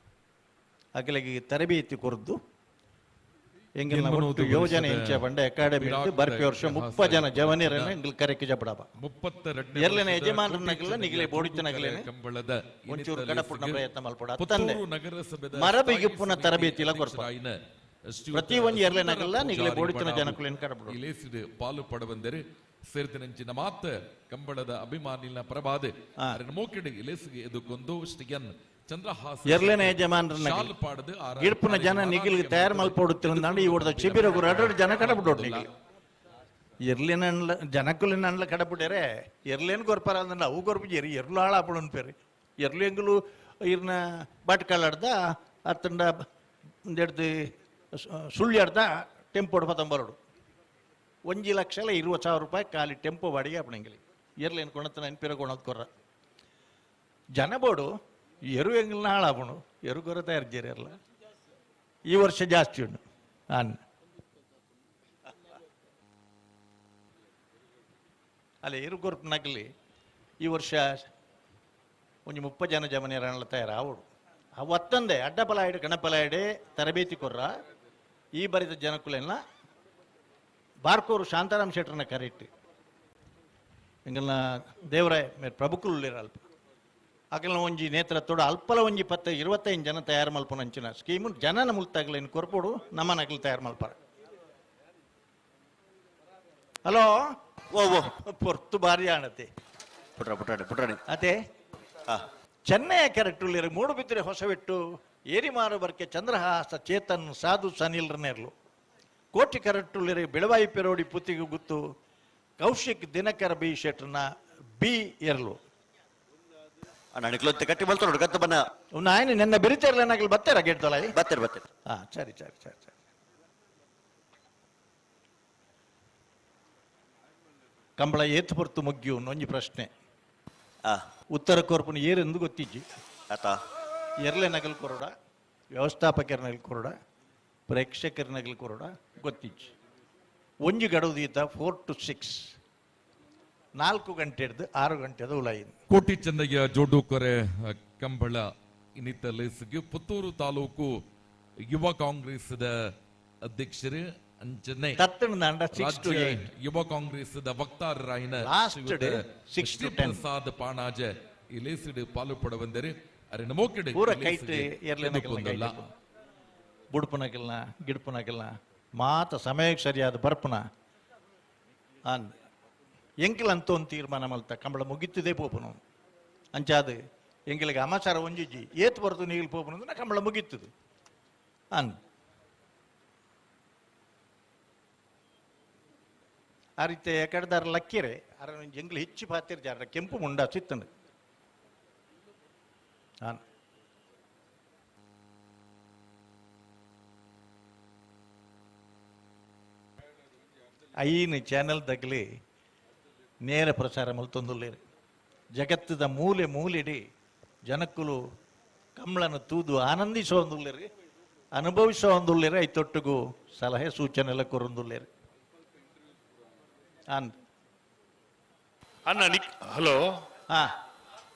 ಅಗಲಿಗೆ ತರಬೇತಿ ಕೊರ್ದು ಎಂಗಿನ ಒಟ್ಟು ಯೋಜನೆ ಇಂಚೆ ಬಂಡ ಅಕಾಡೆಮಿ ಬರ್ಪಿ ವರ್ಷ 30 ಜನ ಜವನಿಯರನ್ನ ಎಂಗಿಲ್ ಕರೆಕ್ಕೆ ಜಪಡಬ 32 ಎರ್ಲೆನ ಯಜಮಾನರನ್ನಗಲ್ಲ ನಿಗಲೆ ಬೋಡಿತನಗಲೇನೆ ಒಂಚೂರು ಕಡಪುಣ್ಣ ಪ್ರಯತ್ನ ಮಲ್ಪಡ ಅತ್ತಂದೆ ಮರಬಿಗೆ ಪುನಃ ತರಬೇತಿ ಇಲ್ಲ ಕೊರ್ಪ ಪ್ರತಿ ಒಂದು ಎರ್ಲೆನಗಲ್ಲ ನಿಗಲೆ ಬೋಡಿತನ ಜನಕುಲೇನ್ ಕಡಪಡು ಇಲೇಸಿದೆ ಪಾಲು ಪಡವಂದರೆ ಸೇರ್ತಿನಂಚಿನ ಮಾತ ಕಂಬಳದ ಅಭಿಮಾನಿನ ಪ್ರಭಾದೆ ಮೋಕೆಡ್ ಇಲೇಸಿಗೆ ಎದುಕೊಂದು ಸ್ಟಿಗನ್ ಎರ್ಲೆನ ಯಜಮಾನರನ್ನ ಗಿಡ್ಪುನ ಜನ ನಿಗಿಲ್ಗೆ ತಯಾರು ಮಲ್ಪಡುತ್ತಿಲ್ಲ ಈ ಹೊಡೆದ ಶಿಬಿರ ಗುರು ಜನ ಕಡಬಿಟ್ಟು ಎರ್ಲಿನ ಜನಕುಲಿನ ಅಂಡ್ಲ ಕಡಬಿಟ್ಟಾರೆ ಎರ್ಲೇನ್ ಗೊರ್ಪಾರ ಅಂದ್ರೆ ಅವು ಗೊರ್ಪಿಜೇರಿ ಎರ್ಲು ಹಾಳಾಪಳನ್ ಪೇರಿ ಎರ್ಲು ಎಂಗ್ಲು ಇರ್ನ ಬಾಟ್ಕಳ್ಳಾಡ್ದ ಅತ್ತಂಡ ಒಂದೆಡ್ದು ಸುಳ್ಳು ಆಡ್ದ ಟೆಂಪೋಡ್ ಪತಂಬರಡು 1,20,000 ರೂಪಾಯಿ ಖಾಲಿ ಟೆಂಪೋ ಬಾಡಿಗೆ ಅಪ್ಪಣೆಂಗಿಲ್ಲ ಏರ್ಲೇನು ಕೊಣತನ ನೆನಪಿರೋ ಕೊಣದ್ ಕೊರ್ರ ಜನ ಬೋಡು ಎರು ಹೆಂಗಿಲ್ಲ ಹಾಳಾಗೋಣ ಎರು ಕೊರತ ಇರ್ಜೇರಲ್ಲ ಈ ವರ್ಷ ಜಾಸ್ತಿ ಉಂಟು ಅಲ್ಲ ಎರು ಕೊರಪನಾಗಲಿ ಈ ವರ್ಷ ಒಂದು 30 ಜನ ಜಮನಿಯರನ್ನ ತಯಾರಾವಡು ಅವತ್ತಂದೆ ಅಡ್ಡಪಲಾಯಡು ಗಣಪಲಾಯಡೆ ತರಬೇತಿ ಕೊರ್ರ ಈ ಬರಿದ ಜನಕ್ಕುಲೆಲ್ಲ ಬಾರ್ಕೋರು ಶಾಂತಾರಾಮ್ ಶೆಟ್ಟರ್ನ ಕರೆಕ್ಟ್ ಎಂಗಲ್ನ ದೇವರಾಯ ಮೇರೆ ಪ್ರಭುಕುಲು ಅಲ್ಪ ಅಕಲ್ನ ಒಂಜಿ ನೇತೃತ್ವಡು ಅಲ್ಪಲ ಒಂಜಿ 25 ಜನ ತಯಾರು ಮಲ್ಪನ ಅಂಚಿನ ಸ್ಕೀಮು ಜನನ ಮುಲ್ತಾಗಲೇನು ಕೊರ್ಪೋಡು ನಮ್ಮ ನಕಲು ತಯಾರು ಮಲ್ಪಾರ ಹಲೋ ಓ ಪೊರ್ತು ಬಾರಿ ಆಣತೆ ಪುಟ್ರಾಡಿ ಅದೇ ಚೆನ್ನೈಯ ಕ್ಯಾರೆಕ್ಟರ್ ಮೂಡು ಬಿದ್ದರೆ ಹೊಸವಿಟ್ಟು ಏರಿಮಾರು ಬರ್ಕೆ ಚಂದ್ರಹಾಸ ಚೇತನ್ ಸಾಧು ಸನಿಲ್ರನ್ನೆರ್ಲು ಕೋಟಿ ಕ್ಯಾರೆಕ್ಟರ್ ಬೆಳವಾಯಿ ಪೆರೋಡಿ ಪುತ್ತಿಗೆ ಗುತ್ತು ಕೌಶಿಕ್ ದಿನಕರ ಬಿ ಶೆಟ್ರನ ಬಿ ಎರ್ಲು ಕಟ್ಟಿ ಬಲ್ತ ಗತ್ತ ಬನ್ನ ನಾಯನ ನೆನ್ನ ಬೆರಿತಾರಲ್ಲ ನಾಗಲ್ ಬತ್ತಾರ ಗೆಡ್ತಲ್ಲ ಬತ್ತೇರ್ ಹಾ ಸರಿ ಕಂಬಳ ಏತ್ ಹೊರ್ತು ಮುಗ್ಯು ನೊಂಜಿ ಪ್ರಶ್ನೆ ಉತ್ತರ ಕೋರ್ಪುನ ಏರೆಂದು ಗೊತ್ತಿಜ್ಜಿ ಆತ ಎರ್ಲೆ ನಗಲ್ ಕೊರೋಡ ವ್ಯವಸ್ಥಾಪಕರ ನಗಲ್ ಕೊರೋಡ ಪ್ರೇಕ್ಷಕರ ನಗಲ್ ಕೊರೋಡ ಗೊತ್ತಿಜ್ಜಿ ಒಂಜಿ ಗಡುವುದೀತ 4 to 6 4 ಗಂಟೆ ಹಿಡ್ದು 6 ಗಂಟೆದ ಉಲಾಯಿನ್ ಕೋಟಿ ಚಂದಯ್ಯ ಜೋಡೂಕರೆ ಕಂಬಳ ಇನ್ನಿತ ಲೇಸಿಗೆ ಪುತ್ತೂರು ತಾಲೂಕು ಯುವ ಕಾಂಗ್ರೆಸ್ದ ಅಧ್ಯಕ್ಷರು ಅಂಚನೆ ಯುವ ಕಾಂಗ್ರೆಸ್ ವಕ್ತಾರರಾಯಿನ ಪ್ರಸಾದ್ ಪಾಣಾಜ ಈ ಲೇಸಿಡು ಪಾಲು ಪಡ ಬಂದರೆ ಅರೆ ನಮೋಕೆಡೆ ಬುಡ್ಪುನಕಿಲ್ಲ ಗಿಡ್ಪುನಕಿಲ್ಲ ಮಾತ ಸಮಯಕ್ಕೆ ಸರಿಯಾದ ಬರ್ಪುನ ಎಂಕಿಲ್ ಅಂತ ಒಂದು ತೀರ್ಮಾನ ಮಲ್ತ ಕಂಬಳ ಮುಗಿತದೆ ಪೋಪುನು ಅಂಚಾದ ಎಂಕಿಲಿಗೆ ಅಮಾಚಾರ ಒಂಜಿಜ್ಜಿ ಏತ್ ಬರ್ತು ನೀಗಿಲ್ ಪೋಪುನು ಅಂದ್ರೆ ಕಂಬಳ ಮುಗಿತದು ಆ ರೀತಿ ಕಡ್ದಾರ ಲಕ್ಕಿರೆ ಅರ ಎಂಗ್ಲು ಹೆಚ್ಚು ಪಾತಿರ್ಜಾರ ಕೆಂಪು ಮುಂಡ ಚಿತ್ತಂಡು ಐನು ಚಾನೆಲ್ ತಗಲಿ ನೇರ ಪ್ರಸಾರ ಮಲ್ತೊಂದುಲ್ಲೇರು ಜಗತ್ತದ ಮೂಲೆ ಮೂಲೆಡಿ ಜನಕ್ಕುಲು ಕಂಬಳನ ತೂದು ಆನಂದಿಸೋಂದುಲ್ಲೇರು ಅನುಭವಿಸೋಂದುಲ್ಲೇರು ಐತೊಟ್ಟಿಗೂ ಸಲಹೆ ಸೂಚನೆ ಎಲ್ಲ ಕೊರೊಂದುಲ್ಲೇರು ಅನ್ನ ಹಲೋ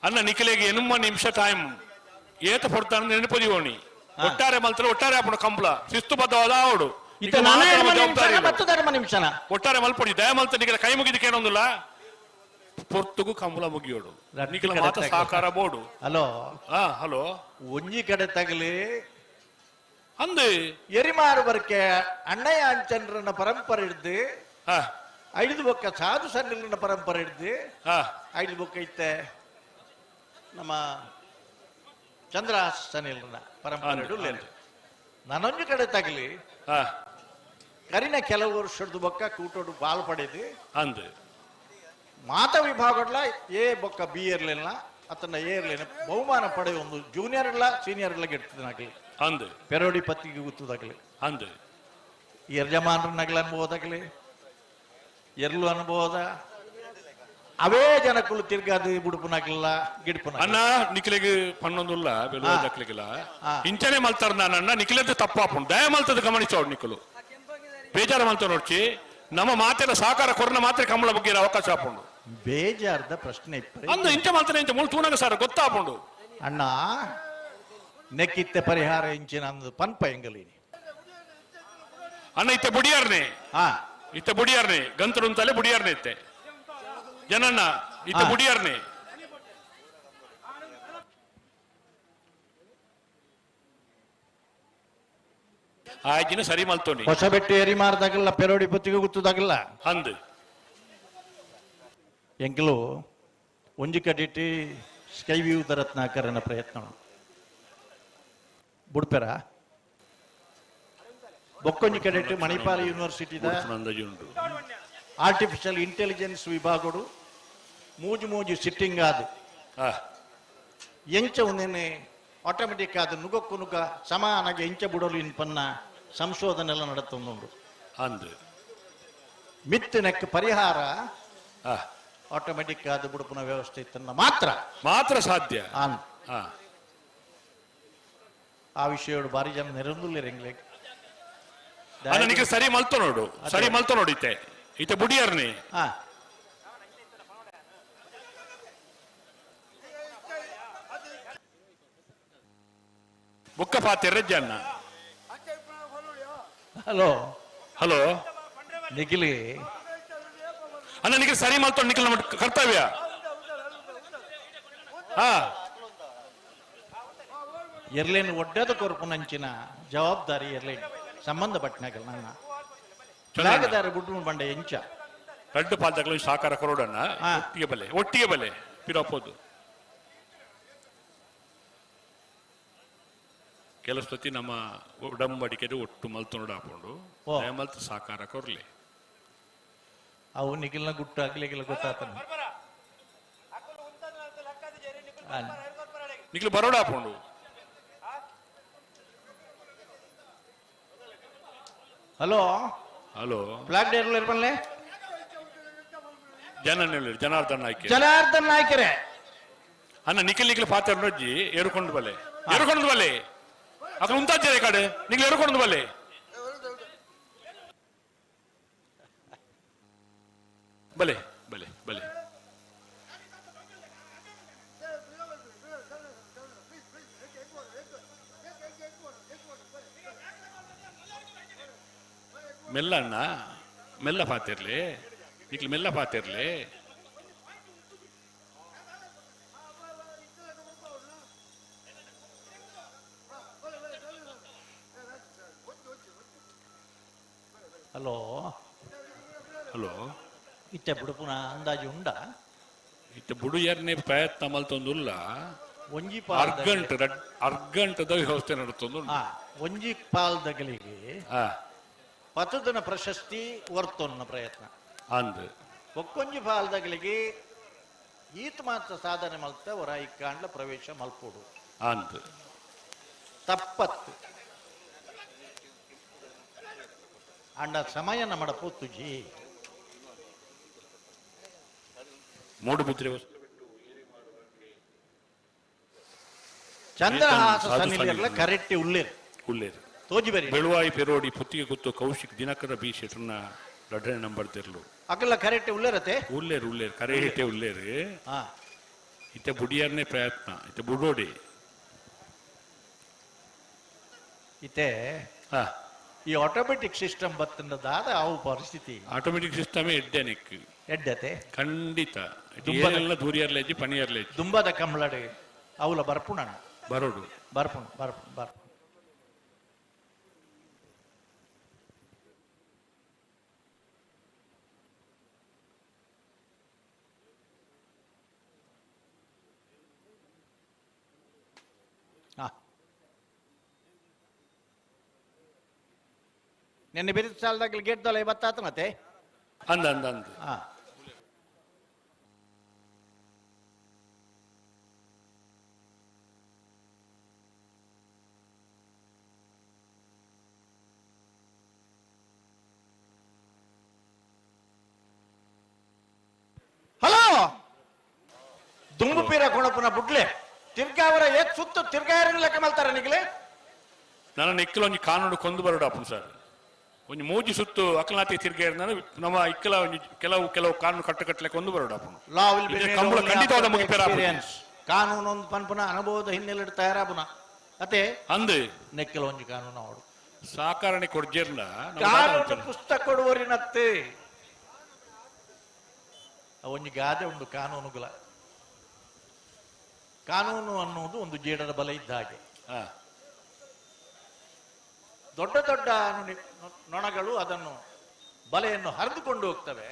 ಅನ್ನ ನಿಖಿಲೆಗೆ ಎನ್ನುಮ್ಮ ನಿಮಿಷ ಟೈಮ್ ಏತ ಪಡ್ತಾನೆ ನೆನಪದಿವೋಣಿ ಒಟ್ಟಾರೆ ಮಲ್ತರೆ ಒಟ್ಟಾರೆ ಆಪಣ ಕಂಬಳ ಶಿಸ್ತುಬದ್ಧವಾದ ಆವಡು ಒಟ್ಟಾರೆ ಮಲ್ಪಡಿ ದಯ ಮಲ್ತ ನಿಖಿಲ ಕೈ ಮುಗಿದಕ್ಕೆ ಏನೊಂದಿಲ್ಲ ಪೊರ್ತುಗೂ ಕಂಬಳ ಮುಗಿಯೋಡು ನಿಖಿಲ ಮಾತ ಸಾಕಾರ ಬೋಡು ಹಲೋ ಒಂಜಿ ಕಡೆ ತಗಲಿ ಅಂದು ಎರಿಮಾರು ಬರ್ಕೆ ಅಣ್ಣಯ್ಯ ಅಂಚಂದ್ರನ ಪರಂಪರೆ ಹಿಡ್ದು ಐದು ಬೊಕ್ಕ ಸಾಧು ಸನ್ನಿಲಿನ ಪರಂಪರೆ ಹಿಡ್ದು ಐದು ಬೊಕ್ಕ ಇತ್ತೆ ನಮ್ಮ ಚಂದ್ರಹಾಸ ಸನ್ನಿಲ್ರನ ಪರಂಪರೆ ಹಿಡು ನಾನೊಂದು ಕಡೆ ತಗಲಿ ಕರಿನ ಕೆಲವು ವರ್ಷದ ಬೊಕ್ಕ ಕೂಟೋಡು ಬಾಲ್ ಪಡೆದು ಅಂದು ಮಾತ ವಿಭಾಗಡ್ಲ ಏ ಬೊಕ್ಕ ಬಿ ಇರ್ಲಿಲ್ಲ ಅತನ ಏ ಇರ್ಲಿಲ್ಲ ಬಹುಮಾನ ಪಡೆ ಒಂದು ಜೂನಿಯರ್ ಇಲ್ಲ ಸೀನಿಯರ್ ಇಲ್ಲ ಗೆಡ್ತದಾಗಲಿ ಅಂದು ಪೆರೋಡಿ ಪತ್ತಿಗೆ ಗುತ್ತದಾಗಲಿ ಅಂದು ಯಜಮಾನರ ನಗಲ ಅನುಭವದಾಗಲಿ ಎರ್ಲು ಅನುಭವದ ಅವೇ ಜನಕ್ಕಳು ತಿರ್ಗಾದು ಬುಡುಪುನಾಗಿಲ್ಲ ಗಿಡುಪುನ ಅನ್ನ ನಿಖಿಲೆಗೆ ಪನ್ನೊಂದುಲ್ಲ ಬೆಳುವಕ್ಲಿಗಿಲ್ಲ ಇಂಚನೆ ಮಲ್ತಾರ ನಾನನ್ನ ನಿಖಿಲದ್ದು ತಪ್ಪಾಪುಂಡು ದಯ ಮಲ್ತದ ಗಮನಿಸೋಡು ನಿಖಲು ಬೇಜಾರ ಮಲ್ತ ನೋಡ್ಚಿ ನಮ್ಮ ಮಾತೆಲ್ಲ ಸಾಕಾರ ಕೊರನ ಮಾತ್ರ ಕಂಬಳ ಬಗ್ಗೆ ಅವಕಾಶ ಆಪುಂಡು ಬೇಜಾರದ ಪ್ರಶ್ನೆ ಅಂದ ಇಂಚ ಮಲ್ತಾನೆ ಇಂಚ ಮುಳ್ ತೂನಾಗ ಸರ್ ಗೊತ್ತಾಪುಂಡು ಅಣ್ಣ ನೆಕ್ಕಿತ್ತೆ ಪರಿಹಾರ ಇಂಚಿನ ಅಂದು ಪನ್ಪ ಎಂಗಲೀನಿ ಅಣ್ಣ ಇತ್ತೆ ಬುಡಿಯಾರ್ನೆ ಇತ್ತೆ ಬುಡಿಯಾರ್ನೆ ಗಂತರು ಅಂತಲೇ ಬುಡಿಯಾರ್ನೆ ಇತ್ತೆ ಜನನ್ನ ಇತ್ತೆ ಬುಡಿಯಾರ್ನೆ ಆಯ್ಜಿನ ಸರಿ ಮಲ್ತೋನಿ ಹೊಸ ಬೆಟ್ಟು ಏರಿ ಮಾರದಾಗಲ್ಲ ಪೆರೋಡಿ ಬುತ್ತಿಗೆ ಗುತ್ತದಾಗಲ್ಲ ಅಂದು ಎಂಕಲು ಒಂಜಿ ಕಡಿಟಿ ಸ್ಕೈ ವ್ಯೂ ರತ್ನಾಕರನ ಪ್ರಯತ್ನ ಬುಡ್ಪೆರ ಬೊಕ್ಕೊಂಜಿ ಕಡೆಟ್ ಮಣಿಪಾಲ ಯೂನಿವರ್ಸಿಟಿದ ಆರ್ಟಿಫಿಷಿಯಲ್ ಇಂಟೆಲಿಜೆನ್ಸ್ ವಿಭಾಗಡು ಮೂಜು ಸಿಟ್ಟಿಂಗ್ ಆದ ಎಂಚ ಒಂದೇನೆ ಆಟೋಮೆಟಿಕ್ ಆದ ನುಗ್ಗಕ್ಕು ನುಗ್ಗ ಸಮಾನಾಗಿ ಎಂಚ ಬಿಡಲು ಇನ್ಪನ್ನ ಸಂಶೋಧನೆ ಎಲ್ಲ ನಡತೊಂದುಂಡು ಅಂದು ಮಿತ್ತಿನಕ್ಕೆ ಪರಿಹಾರ ಆಟೋಮೆಟಿಕ್ ಆದ ಬುಡುಪುನ ವ್ಯವಸ್ಥೆ ಇತ್ತನ್ನ ಮಾತ್ರ ಸಾಧ್ಯ ಆ ವಿಷಯ ಬಾರಿ ಜನ ನೆರವುಲಿರಂಗ್ಲೆ ನನಗೆ ಸರಿ ಮಲ್ತು ನೋಡಿತೆ ಈತ ಬುಡಿಯರ್ನಿ ಬುಕ್ಕ ಪಾತಿರ ಜನ ಹಲೋ ನಿಖಿಲಿ ಅಣ್ಣ ನಿಖಿಲ್ ಸರಿ ಮಲ್ತು ನಿಖಿಲ್ ನಮ್ಮ ಕರ್ತವ್ಯ ಎರ್ಲೇನು ಒಡ್ಡದ ಕೊರಪು ನಂಚಿನ ಜವಾಬ್ದಾರಿ ಎರ್ಲೇನು ಸಂಬಂಧಪಟ್ಟನಾಗಲ್ಲ ನನ್ನ ಚಲಾಗದಾರ ಬುಡ್ಡು ಬಂಡ ಎಂಚ ರಡ್ಡು ಪಾಲ್ದಾಗಲು ಸಾಕಾರ ಕೊರೋಡಣ್ಣ ಒಟ್ಟಿಗೆ ಬಲೆ ಪಿರೋಪೋದು ಕೆಲವು ಸತಿ ನಮ್ಮ ಉಡಂಬಡಿಕೆ ಒಟ್ಟು ಮಲ್ತು ನೋಡಾಕೊಂಡು ಮಲ್ತು ಸಾಕಾರ ಕೊರ್ಲಿ ಅವು ನಿಖಿಲ್ನ ಗುಟ್ಟು ಆಗ್ಲಿಕ್ಕಿಲ್ಲ ಗೊತ್ತಾತ ನಿಖಿಲ್ ಬರೋಡ ಹಾಕೊಂಡು ಹಲೋ ಬ್ಲಾಕ್ ಡೇರ್ ಇರ್ಬಲ್ಲೆ ಜನಾರ್ದನ್ ನಾಯ್ಕರೇ ಅನ್ನ ನಿಖಿಲ್ ಪಾತ್ರ ನೋಡ್ಜಿ ಏರುಕೊಂಡು ಬಲೆ ಅక్కడ ಉಂತಾಜೆ ಕಾಡು ನಿಖಿಲ್ ಏರುಕೊಂಡು ಬಲೆ ಬಲೆ ಬಲೆ ಬಲೆ ಮೆಲ್ಲಣ್ಣ ಮೆಲ್ಲ ಪಾತಿರ್ಲಿ ನಿಖಿಲ್ ಮೆಲ್ಲ ಪಾತಿರ್ಲಿ ಹಲೋ ಇತ್ತೆ ಬುಡುಪುನ ಅಂದಾಜು ಉಂಡ ಇತ್ತೆ ಬುಡು ಎರಡನೇ ಪ್ರಯತ್ನ ಮಲ್ತೊಂದುಲ್ಲ ಒಂಜಿ ಅರ್ಗಂಟದ ವ್ಯವಸ್ಥೆ ನಡುತ್ತೊಂದು ಒಂಜಿ ಪಾಲ್ದಗಳಿಗೆ ಪತದನ ಪ್ರಶಸ್ತಿ ವರ್ತೊನ್ನ ಪ್ರಯತ್ನ ಅಂದ್ ಒಕ್ಕೊಂಜಿ ಪಾಲ್ದಗಳಿಗೆ ಈತ ಮಾತ್ರ ಸಾಧನೆ ಮಲ್ತ ಹೊರ ಇಕ್ಕಾಂಡ್ಲ ಪ್ರವೇಶ ಮಲ್ಪೋಡು ಅಂದ್ ತಪ್ಪತ್ತು ಅಂಡ ಸಮಯ ನಮ್ಮಡ ಪೂತುಜಿ ಮೂಡುಬಿದ್ರೆ ಚಂದ್ರಹಾಸ ಸನಿಲಿಯರ್ಲ ಕರೆಕ್ಟ್ ಉಳ್ಳೇರು ತೋಜಿ ಬೇರೆ ಬೆಳುವಾಯಿ ಪೆರೋಡಿ ಪುತ್ತಿಗೆ ಗೊತ್ತು ಕೌಶಿಕ್ ದಿನಕರ ಬಿ ಶೆಟ್ರನ್ನ ಲಡ್ರೆ ನಂಬರ್ ತೆರ್ಲು ಅಕಲ್ಲ ಕರೆಕ್ಟ್ ಉಳ್ಳೇರತೆ ಉಳ್ಳೇರು ಕರೆ ಹಿಟ್ಟೆ ಉಳ್ಳೇರು ಇತ್ತೆ ಬುಡಿಯರ್ನೇ ಪ್ರಯತ್ನ ಇತ್ತೆ ಬುಡೋಡಿ ಇತ್ತೆ ಈ ಆಟೋಮೆಟಿಕ್ ಸಿಸ್ಟಮ್ ಬತ್ತದಾದ ಅವು ಪರಿಸ್ಥಿತಿ ಆಟೋಮೆಟಿಕ್ ಸಿಸ್ಟಮೇ ಎಡ್ಡತೆ ಖಂಡಿತ ದೂರಿಯರ್ಲೇಜಿ ಪಣಿಯರ್ಲೇಜಿ ದುಂಬದ ಕಂಬಳಡೆ ಅವಲ ಬರ್ಪುಣ ಬರೋಡು ಬರ್ಪುಣ ನಿನ್ನೆ ಬೇರೆ ಸಾಲದಾಗ ಗೇಟ್ ದೊಲೆ ಬತ್ತಾತ ಮತ್ತೆ ಅಂದ ಹಲೋ ದುಂಬು ಪೀರ ಕೊಣಪುನ ಬುಡ್ಲೆ ತಿರ್ಗಾವರ ಏತ್ ಸುತ್ತು ತಿರ್ಗಾಯರ ಲೆಕ್ಕ ಮಲ್ತಾರ ನಿಗ್ಲೆ ನನ್ನ ನಿಕ್ಕಲ ಒಂಜಿ ಕಾನೂನು ಕೊಂದು ಬರೋಡು ಅಪ್ಪು ಸರ್ ಒಂಜಿ ಮೂಜಿ ಸುತ್ತು ಅಕಲ್ನಾತಿ ತಿರ್ಗಾರ ನಮ್ಮ ಇಕ್ಕಲ ಕೆಲವು ಕಾನೂನು ಕಟ್ಟುಕಟ್ಟಲೆ ಕೊಂದು ಬರೋಡು ಅಪ್ಪು ಲಾ ವಿಲ್ ಬಿ ಕಂಬಳ ಖಂಡಿತವಾದ ಮುಗಿಪೇರ ಕಾನೂನು ಒಂದು ಪನ್ಪುನ ಅನುಭವದ ಹಿನ್ನೆಲೆ ತಯಾರಾಪುನ ಅತೆ ಅಂದೆ ನೆಕ್ಕಲ ಒಂಜಿ ಕಾನೂನು ಅವಡು ಸಾಕಾರಣೆ ಕೊಡ್ಜೇರ್ಲ ಕಾನೂನು ಪುಸ್ತಕ ಕೊಡುವರಿನತ್ತೆ ಒಂಜಿ ಗಾದೆ ಉಂಡು ಕಾನೂನುಗಳ ಕಾನೂನು ಅನ್ನುವುದು ಒಂದು ಜೇಡದ ಬಲ ಇದ್ದ ಹಾಗೆ ದೊಡ್ಡ ದೊಡ್ಡ ನೊಣಗಳು ಅದನ್ನು ಬಲೆಯನ್ನು ಹರಿದುಕೊಂಡು ಹೋಗ್ತವೆ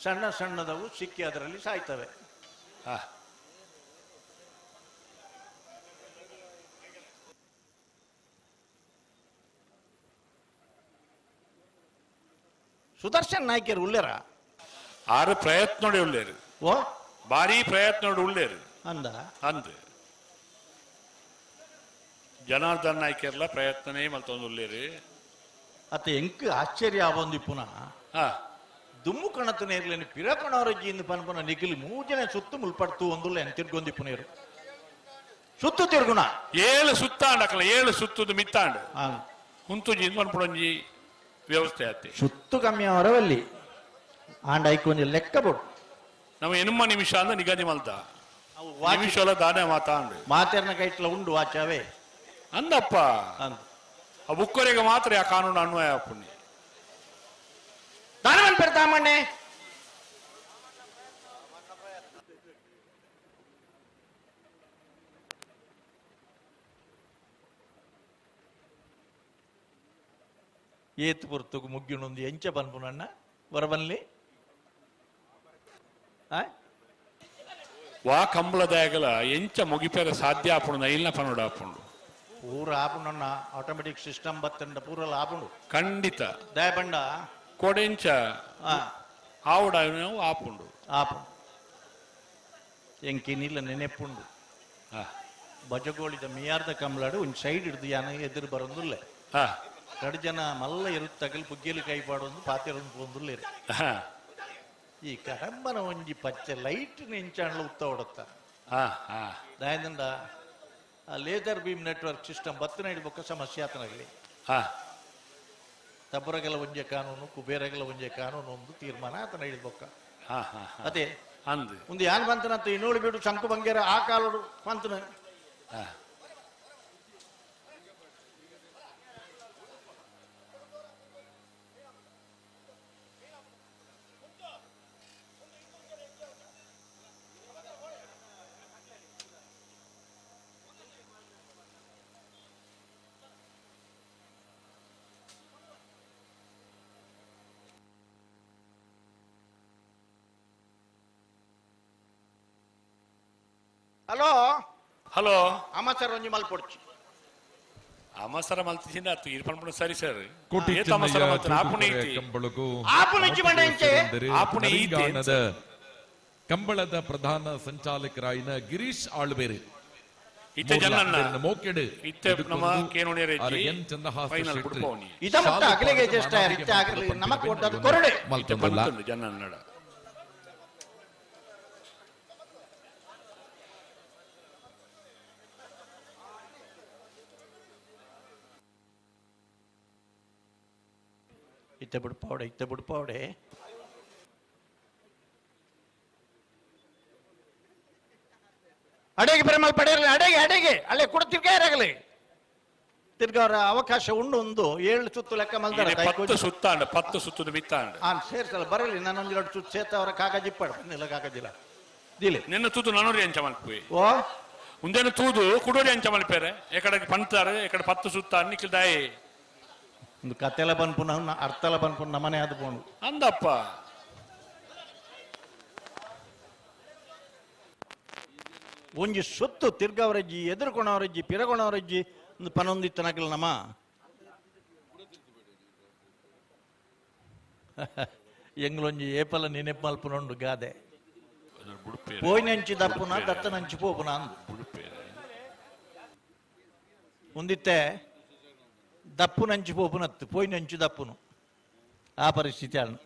ಸಣ್ಣ ಸಣ್ಣದವು ಸಿಕ್ಕಿ ಅದರಲ್ಲಿ ಸಾಯ್ತವೆ ಸುದರ್ಶನ್ ನಾಯ್ಕರು ಉಳ್ಳೇರ ಆರು ಪ್ರಯತ್ನೋಡೆ ಉಳ್ಳೇರು ಓ ಭಾರಿ ಪ್ರಯತ್ನೋಡು ಉಳ್ಳೇರು ಅಂದ ಜನಾರ್ದನ್ ನಾಯ್ಕರ್ಲ ಪ್ರಯತ್ನನೇ ಮಲ್ತೊಂದು ಉಳ್ಳೇರು ಅತ್ತೆ ಎಂಕ್ ಆಶ್ಚರ್ಯ ಆವೊಂದಿ ಪುನಃ ದುಮ್ಮು ಕಣತು ನೇರ್ಲೇನು ಪಿರಕಣವರಜ್ಜಿ ಇಂದು ಪನ್ಪನ ನಿಖಿಲ್ ಮೂಜನೆ ಸುತ್ತು ಮುಲ್ಪಡ್ತು ಒಂದುಲ್ಲ ತಿರ್ಗೊಂದಿಪ್ಪು ನೀರು ಸುತ್ತು ತಿರ್ಗುಣ 7 ಸುತ್ತಾಂಡ ಅಕಲ 7 ಸುತ್ತುದು ಮಿತ್ತಾಂಡು ಹುಂತುಜಿ ಇಂದು ಪನ್ಪುಡೊಂಜಿ ವ್ಯವಸ್ಥೆ ಆತಿ ಸುತ್ತು ಕಮ್ಮಿ ಅವರವಲ್ಲಿ ಆಂಡ ಐಕೊಂಜಿ ಲೆಕ್ಕ ಬೋಡು ನಾವು ಎನ್ಮ ನಿಮಿಷ ಅಂದ ನಿಗದಿ ಮಲ್ತ ನಿಮಿಷಲ ದಾನೆ ಮಾತಾಂಡು ಮಾತೆರ್ನ ಕೈಟ್ಲ ಉಂಡು ವಾಚಾವೇ ಅಂದಪ್ಪ ಆ ಬುಕ್ಕರಿಗೆ ಮಾತ್ರ ಆ ಕಾನೂನು ಅನ್ವಯ ಪುಣ್ಯ ದಾನವನ್ ಪೆಡ್ತಾಮಣ್ಣೆ ಏತ್ ಪುರ್ತುಗು ಮುಗ್ಗಿನೊಂದು ಎಂಚ ಪನ್ಪುನಣ್ಣ ಬರಬನ್ಲಿ ವಾ ಕಂಬಳದಾಗಲ ಎಂಚ ಮುಗಿಪೇಗ ಸಾಧ್ಯ ಆಪುಂಡು ನೈಲ್ನ ಪನ್ನೋಡು ಆಪುಂಡು ಪೂರ ಆಪುಂಡಣ್ಣ ಆಟೋಮೆಟಿಕ್ ಸಿಸ್ಟಮ್ ಬತ್ತಂಡ ಪೂರಲ್ಲ ಆಪುಂಡು ಖಂಡಿತ ದಯಪಂಡ ಕೊಡೆಂಚ ಆವುಡ ಆಪುಂಡು ಆಪುಂಡು ಎಂಕಿನಿಲ್ಲ ನೆನೆಪುಂಡು ಬಜಗೋಳಿದ ಮಿಯಾರ್ದ ಕಂಬಳಾಡು ಒಂದು ಸೈಡ್ ಹಿಡಿದು ಯಾನ ಎದುರು ಬರೋದಿಲ್ಲ ಎರಡು ಜನ ಮಲ್ಲ ಇರುತ್ತಗಲ್ ಬುಗ್ಗೆಲು ಕೈಪಾಡೊಂದು ಪಾತಿರೊಂದು ಪೋಂದುಲ್ಲ ಈ ಕಡಂಬನ ಒಂಜಿ ಪಚ್ಚೆ ಲೈಟ್ ನೆಂಚಾಂಡ್ಲ ಉತ್ತ ಹೊಡತ್ತ ದಾಯದಿಂದ ಆ ಲೇಸರ್ ಬೀಮ್ ನೆಟ್ವರ್ಕ್ ಸಿಸ್ಟಮ್ ಬತ್ತನ ಹಿಡಿಬೇಕ ಸಮಸ್ಯೆ ಆತನಾಗಲಿ ತಬ್ಬರಗೆಲ್ಲ ಒಂಜೆ ಕಾನೂನು ಕುಬೇರಗೆಲ್ಲ ಒಂಜೆ ಕಾನೂನು ಒಂದು ತೀರ್ಮಾನ ಆತನ ಹಿಡಿಬೇಕ ಅದೇ ಒಂದು ಯಾನ್ ಬಂತನಂತ ಇನ್ನೋಳಿ ಬಿಡು ಶಂಕು ಬಂಗೇರ ಆ ಕಾಲೋಡು ಬಂತನ ಹಲೋ ಹಲೋ ಅಮಾಚಾರ ಒಂಜಿ ಮಲ್ಪೊಡ್ಚಿ ಅಮಸರ ಮಲ್ತಿಸಿಂದ ಆತು ಇದು ಪನ್ಪುಣ ಸರಿ ಸರ್ ಕಂಬಳದ ಪ್ರಧಾನ ಸಂಚಾಲಕರಾಯಿನ ಗಿರೀಶ್ ಆಳ್ಬೇರೆ ಇತ್ತೆ ಜನನ್ನ ಮೋಕೆಡು ಇತ್ತೆ ನಮ್ಮ ಕೇನೋಣಿಯರೆ ಎನ್ ಚಂದಹಾಸ ಫೈನಲ್ ಕುಡ್ಪೋನಿ ಇತ ಮಟ್ಟ ಅಗಲಿಗೆ ಜಸ್ಟ್ ಇತ್ತೆ ಆಗಲಿ ನಮಕ್ ಕೊಟ್ಟದು ಕೊರಡೆ ಮಲ್ತೊಂದಲ್ಲ ಜನನ್ನಡ ಇತ್ತೆ ಬಿಡ್ಪಾವಡೆ ಅಡೆಗೆ ಬರಮಲ್ ಪಡೆಯಲ್ಲ ಅಡೆಗೆ ಅಲ್ಲೇ ಕೂಡ ತಿರ್ಗಾರಾಗಲಿ ತಿರ್ಗಾರ ಅವಕಾಶ ಉಂಡು ಒಂದು 7 ಸುತ್ತು ಲೆಕ್ಕ ಮಲ್ದಾರ 10 ಸುತ್ತು ಮಿತ್ತಾಂಡ ಸೇರ್ಸಲ್ಲ ಬರಲಿ ನಾನೊಂದು 2 ಸುತ್ತು ಸೇತ ಅವರ ಕಾಗಜಿಪ್ಪಾಡು ಇನ್ನೆಲ್ಲ ಕಾಗಜಿಲ್ಲ ದಿಲಿ ನಿನ್ನ ತೂದು ನನೂರಿ ಅಂಚ ಮಲ್ಪುವೆ ಓ ಮುಂದೇನು ತೂದು ಕುಡೋರಿ ಅಂಚ ಮಲ್ಪೇರೆ ಎಕಡೆ ಪಂತಾರೆ ಎಕಡೆ 10 ಸುತ್ತ ಅನ್ನಿಕ್ಕಿಲ್ ದಾಯಿ ಒಂದು ಕತೆಲ ಬಂದ್ಪುನ ಅರ್ಥಲ ಬಂದ್ಪುನ ನಮ್ಮನೆ ಆದ ಪೋಣು ಅಂದಪ್ಪ ಒಂಜಿ ಸೊತ್ತು ತಿರ್ಗವರಜ್ಜಿ ಎದುರುಕೊಣವರಜ್ಜಿ ಪಿರಗೊಣವರಜ್ಜಿ ಒಂದು ಪನೊಂದಿತ್ತನಕಲ್ ನಮ್ಮ ಎಂಗ್ಲೊಂಜಿ ಏಪಲ ನೆನೆಪ್ ಮಲ್ಪುನೊಂಡು ಗಾದೆ ಪೋಯ್ನಂಚಿ ದಪ್ಪುನ ದತ್ತನಂಚಿ ಪೋಪುನ ಅಂದು ಒಂದಿತ್ತೆ ದಪ್ಪುನಂಚಿ ಪೋಪುನತ್ತು ಪೋಯ್ನಂಚಿ ದಪ್ಪುನು ಆ ಪರಿಸ್ಥಿತಿ ಅಣ್ಣ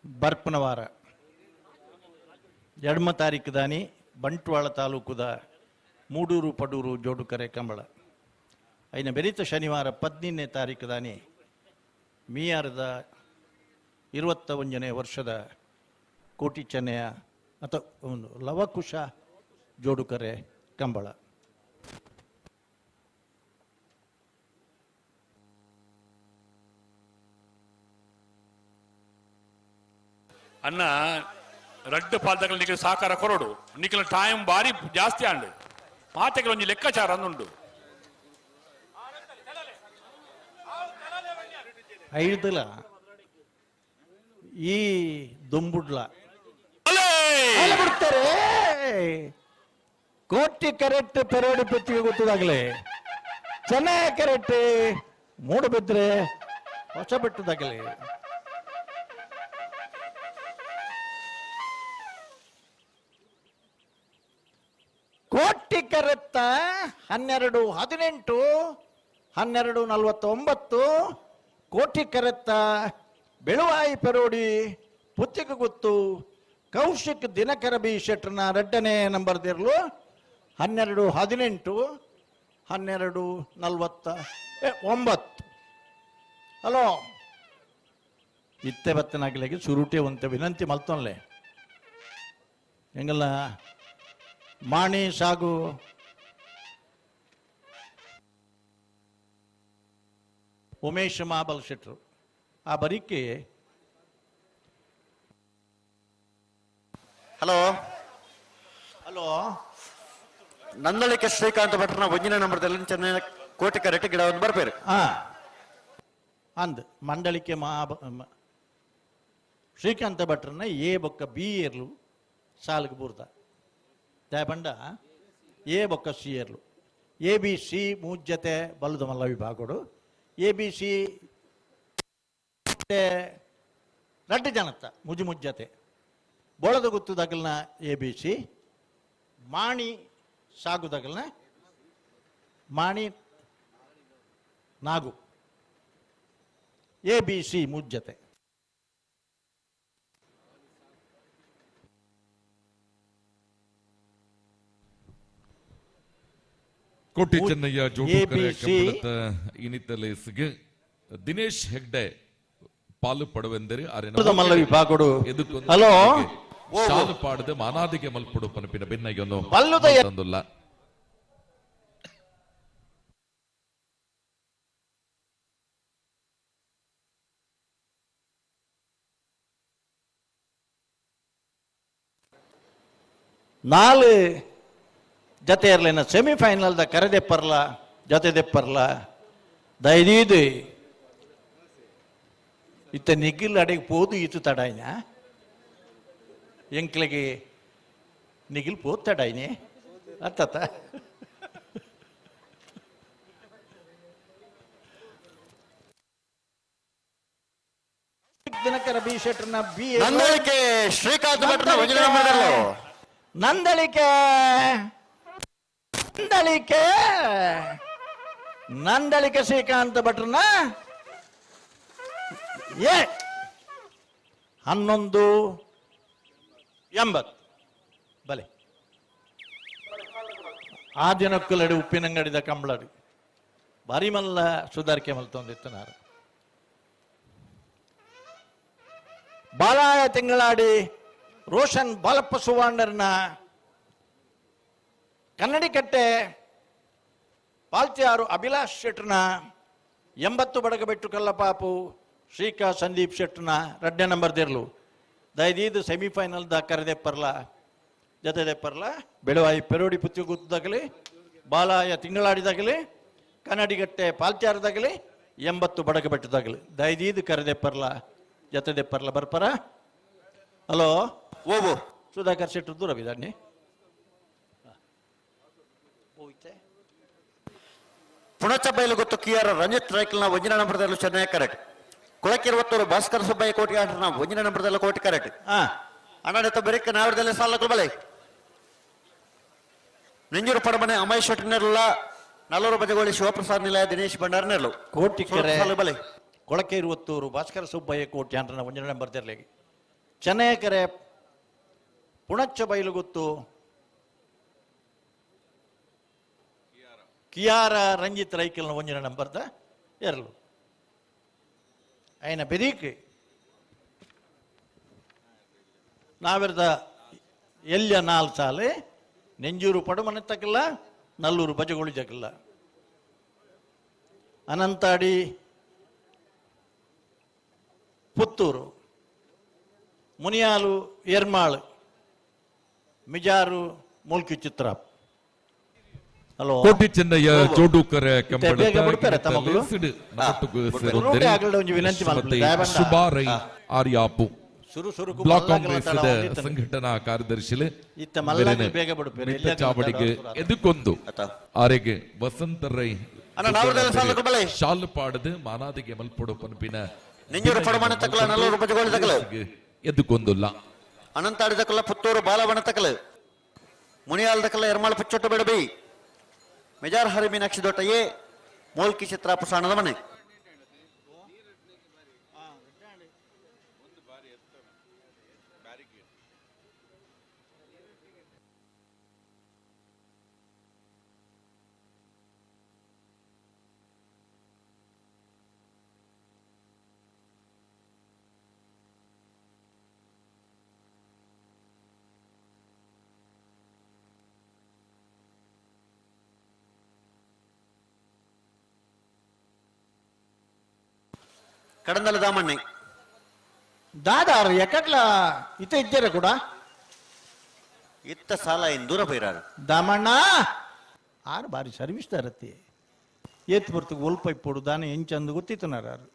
ಬರ್ಪನ ವಾರ 2ಮ ತಾರೀಕು ದಾನಿ ಬಂಟ್ವಾಳ ತಾಲೂಕುದ ಮೂಡೂರು ಪಡೂರು ಜೋಡುಕರೆ ಕಂಬಳ ಐನ ಬೆರಿತ ಶನಿವಾರ 15ನೇ ತಾರೀಕು ದಾನಿ ಮೀಯಾರದ 21ನೇ ವರ್ಷದ ಕೋಟಿ ಚೆನ್ನೆಯ ಅಥವಾ ಒಂದು ಲವಕುಶ ಜೋಡುಕರೆ ಕಂಬಳ ಅನ್ನ ರಡ್ಡು ಪಾಲ್ದಗಳು ನಿಖಿಲ್ ಸಾಕಾರ ಕೊರಡು ನಿಖಿಲ್ ಟೈಮ್ ಬಾರಿ ಜಾಸ್ತಿ ಆಂಡು ಮಾತೆಗಳು ಒಂಜಿ ಲೆಕ್ಕಾಚಾರ ಅಂದುಂಡು ಐದಲ ಈ ದುಂಬುಡ್ಲ ಬಿಡ್ತಾರೆ ಕೋಟಿ ಕರೆಕ್ಟ್ ಪೆರೇಡ್ ಪೆತ್ತಿಗೆ ಗೊತ್ತದಾಗ್ಲೆ ಚೆನ್ನಾಗಿ ಕರೆಕ್ಟ್ ಮೂಡಬಿದ್ರೆ ಹೊಸಬೆಟ್ಟದಾಗಲಿ ಕೋಟಿ ಕರೆತ್ತ 12-18 12-49 ಕೋಟಿ ಕರೆತ್ತ ಬೆಳುವಾಯಿ ಪೆರೋಡಿ ಪುತ್ತಿಕ ಗುತ್ತು ಕೌಶಿಕ್ ದಿನಕರ ಬಿ ಶೆಟ್ರನ 2ನೇ ನಂಬರ್ದಿರಲು 12-18 12-49. ಹಲೋ ಇತ್ತೆ ಬತ್ತನಾಗಲಿಗೆ ಸುರುಟೆ ಒಂತ ವಿನಂತಿ ಮಲ್ತೊನ್ಲೆ ಹೆಂಗಲ್ಲ ಮಾಣಿ ಸಾಗು ಉಮೇಶ್ ಮಹಾಬಲ್ ಶೆಟ್ರು ಆ ಬರಿಕೆ. ಹಲೋ ಹಲೋ ನಂದಳಿಕೆ ಶ್ರೀಕಾಂತ್ ಭಟ್ರನ 1ನೇ ನಂಬರ್ದಲ್ಲಿ ಚೆನ್ನೈ ಕೋಟಿ ಕರೆಕ್ಟ್ ಗಿಡ ಒಂದು ಬರ್ಬೇರು ಅಂದ್ ಮಂಡಳಿಕೆ ಶ್ರೀಕಾಂತ ಭಟ್ರನ ಎ ಬೊಕ್ಕ ಬಿ ಏರ್ಲು ಸಾಲಿಗೆ ಬೂರ್ದ ಬಂಡ ಎ ಬೊಕ್ಕ ಸಿ ಏರ್ಲು ABC ಮೂಜ್ಜತೆ ಬಲ್ಲದ ಮಲ್ಲ ವಿಭಾಗಡು ABC ರಡ್ಡು ಜನತ್ತ ಮುಜ್ಜತೆ ಬೋಳದ ಗುತ್ತು ದಗಲ್ನ ABC ಮಾಣಿ ಸಾಗು ದಗಲ್ನ ಮಾಣಿ ನಾಗು ABC ಮುಜ್ಜತೆ. ಕೋಟಿ ಚೆನ್ನಯ್ಯ ಜೋಡುಕರೆ ಕಂಬಳದ ಇನಿತಲೇಸ್ಗೆ ದಿನೇಶ್ ಹೆಗ್ಡೆ ಪಾಲು ಪಡುವೆಂದರೆ ಹಲೋ ಶಾಲು ಪಾಡದೆ ಮಾನಾದಿಗೆ ಮಲ್ಪಡು ಪನಪಿನ ಭಿನ್ನಯ್ಯನು ತಂದುಲ್ಲ. ನಾಲ್ ಜತೆ ಇರಲಿನ ಸೆಮಿಫೈನಲ್ದ ಕರೆದೆಪ್ಪರ್ಲ ಜೊತೆ ದೆಪ್ಪರ್ಲ ದೈದೀದು ಇತ್ತ ನಿಗಿಲ್ ಅಡೆಗೆ ಪೋದು ಇತ್ತು ತಡಾಯ್ನ ಎಂಕ್ಲೆಗೆ ನಿಗಿಲ್ ಪೋದು ತಡಾಯ್ನೆ ಅರ್ಥತ ದಿನಕರ ಬಿ ಶೆಟ್ರನ ಬಿ ನಂದಳಿಕೆ ಶ್ರೀಕಾಂತ್ ಭಟ್ರನ 1ನೇ ನಂಬರ್ದಲ್ಲೋ ನಂದಳಿಕೆ ನಂದಳಿಕೆ ನಂದಳಿಕೆ ಶ್ರೀಕಾಂತ್ ಭಟ್ರನ 11-80 ಬಲೆ ಆ ದಿನಕ್ಕುಲಡಿ ಉಪ್ಪಿನಂಗಡಿದ ಕಂಬಳಡಿ ಬಾರಿ ಮಲ್ಲ ಸುಧಾರಿಕೆ ಮಲ್ತೊಂದಿತ್ತು ನಾನು ಬಾಲಾಯ ತಿಂಗಳಾಡಿ ರೋಷನ್ ಬಾಲಪ್ಪ ಸುವಾಂಡರ್ನ ಕನ್ನಡಿಕಟ್ಟೆ ಪಾಲ್ತಿಯಾರು ಅಭಿಲಾಷ್ ಶೆಟ್ರನ 80 ಬಡಗಬೆಟ್ಟು ಕಲ್ಲಪಾಪು ಶ್ರೀಕಾ ಸಂದೀಪ್ ಶೆಟ್ರನ 2ನೇ ನಂಬರ್ದಿರ್ಲು ದೈದೀದು ಸೆಮಿಫೈನಲ್ದ ಕರೆದೆಪ್ಪರ್ಲ ಜೊತೆದೆಪ್ಪರ್ಲ ಬೆಳುವಾಯಿ ಪೆರೋಡಿ ಪುತ್ತಿ ಗುತ್ತದಾಗಲಿ ಬಾಲಾಯ ತಿಂಗಳಾಡಿದಾಗಲಿ ಕನ್ನಡಿಗಟ್ಟೆ ಪಾಲ್ತಿಯಾರದಾಗಲಿ 80 ಬಡಗಬೆಟ್ಟದಾಗಲಿ ದೈದೀದು ಕರೆದೆಪ್ಪರ್ಲ ಜೊತೆದೆಪ್ಪರ್ಲ ಬರ್ಪರ. ಹಲೋ ಓಬೋ ಸುಧಾಕರ್ ಶೆಟ್ರು ದೂರ ಬಿದ್ದಾನೆ ಪುಣಚ ಬಯಲು ಗೊತ್ತು ಕಿಯಾರ ರಂಜಿತ್ ರೈಕಲ್ನ 1ನೇ ನಂಬರ್ದಲ್ಲೂ ಚೆನ್ನೈ ಕರೆಕ್ಟ್ ಕೊಳಕಿರುವತ್ತೂರು ಭಾಸ್ಕರ ಸುಬ್ಬಯ್ಯ ಕೋಟಿ ಆಟನ 1ನೇ ನಂಬರ್ದಲ್ಲ ಕೋಟಿ ಕರೆಕ್ಟ್ ಅಣ್ಣಾಡಿತ ಬೆರಿಕ ನಾವರದಲ್ಲಿ ಸಾಲಗಳು ಬಲೆ ನೆಂಜೂರು ಪಡಮನೆ ಅಮಯ್ ಶೆಟ್ಟಿನೆಲ್ಲ ನಲ್ಲೂರು ಬಜಗೋಳಿ ಶಿವಪ್ರಸಾದ್ ನಿಲಯ ದಿನೇಶ್ ಭಂಡಾರ ನೆರಳು ಕೋಟಿ ಬಲೆ ಕೊಳಕೆ ಇರುವತ್ತೂರು ಭಾಸ್ಕರ ಸುಬ್ಬಯ್ಯ ಕೋಟಿ ಆಟನ 1ನೇ ನಂಬರ್ದಿರ್ಲಿ ಚೆನ್ನೈ ಕರೆ ಪುಣಚ್ಚ ಬಯಲು ಗೊತ್ತು ಕಿಯಾರ ರಂಜಿತ್ ರೈಕಲ್ನ 1ನೇ ನಂಬರ್ದ ಎರಲು ఆయన ಬೆರೀಕ್ ನಾವಿರ್ದ ಎಲ್ಯ 4 ಸಾಲೆ ನೆಂಜೂರು ಪಡುಮನೆ ತಕ್ಕಲ್ಲ ನಲ್ಲೂರು ಬಜಗೋಳಿ ಜಗಲ್ಲ ಅನಂತಾಡಿ ಪುತ್ತೂರು ಮುನಿಯಾಲು ಎರ್ಮಾಳ್ ಮಿಜಾರು ಮುಲ್ಕಿ ಚಿತ್ರ. ಹಲೋ ಕೋಟಿ ಚೆನ್ನಯ್ಯ ಜೋಡುಕರೆ ಶುಭಾರೈ ಆರ್ಯಾಪು ಬ್ಲಾಕ್ ಕಾಂಗ್ರೆಸ್ದ ಸಂಘಟನಾ ಕಾರ್ಯದರ್ಶಿ ಚಾವಡಿಗೆ ಎದುಕೊಂದು ಆರೆಗೆ ವಸಂತ ರೈ ಅಣ್ಣ ನಾವದೆಲ್ಲ ಸಾಲಕ್ಕೆ ಬಲೆ ಶಾಲು ಪಾಡದು ಮಾನಾದಿಗೆ ಮಲ್ಪೊಡು ಪನ್ಪಿನ ನೆಂಜೂರು ಪಡಮಣ ತಕ್ಕಲ 40 ರೂಪಾಯಿ ಗೋಳಿ ತಕ್ಕಲ ಎದ್ದುಕೊಂದುಲ್ಲ ಅನಂತಾಡಿ ತಕ್ಕಲ ಪುತ್ತೂರು ಬಾಲವನ ತಕ್ಕಲ ಮುನಿಯಾಲ್ ತಕ್ಕಲ ಎರ್ಮಾಳ ಪುಚ್ಚೊಟ್ಟು ಬೆಡಬಿ ಮೆಜಾರ್ ಹರಿ ಮೀನಾಕ್ಷಿ ದೊಟ್ಟಯೇ ಮೋಲ್ಕಿ ಚಿತ್ರ ಪುಸಾಣದ ಮನೆ ಕಡಂದಲ ದಾಮಣ್ಣೆ ದಾದಾರು ಎಕಟ್ಲ ಇತ ಇದ್ದೇರೆ ಕೂಡ ಇತ್ತ ಸಾಲ ಏನು ದೂರ ಬೈರಾರು ದಾಮಣ್ಣ ಆರು ಬಾರಿ ಸರ್ವಿಸ್ ತರತ್ತೆ ಏತ್ ಬರ್ತು ಒಲ್ಪ ಇಪ್ಪಡು ದಾನ ಎಂಚಂದು ಗೊತ್ತಿತ್ತು ನಾರು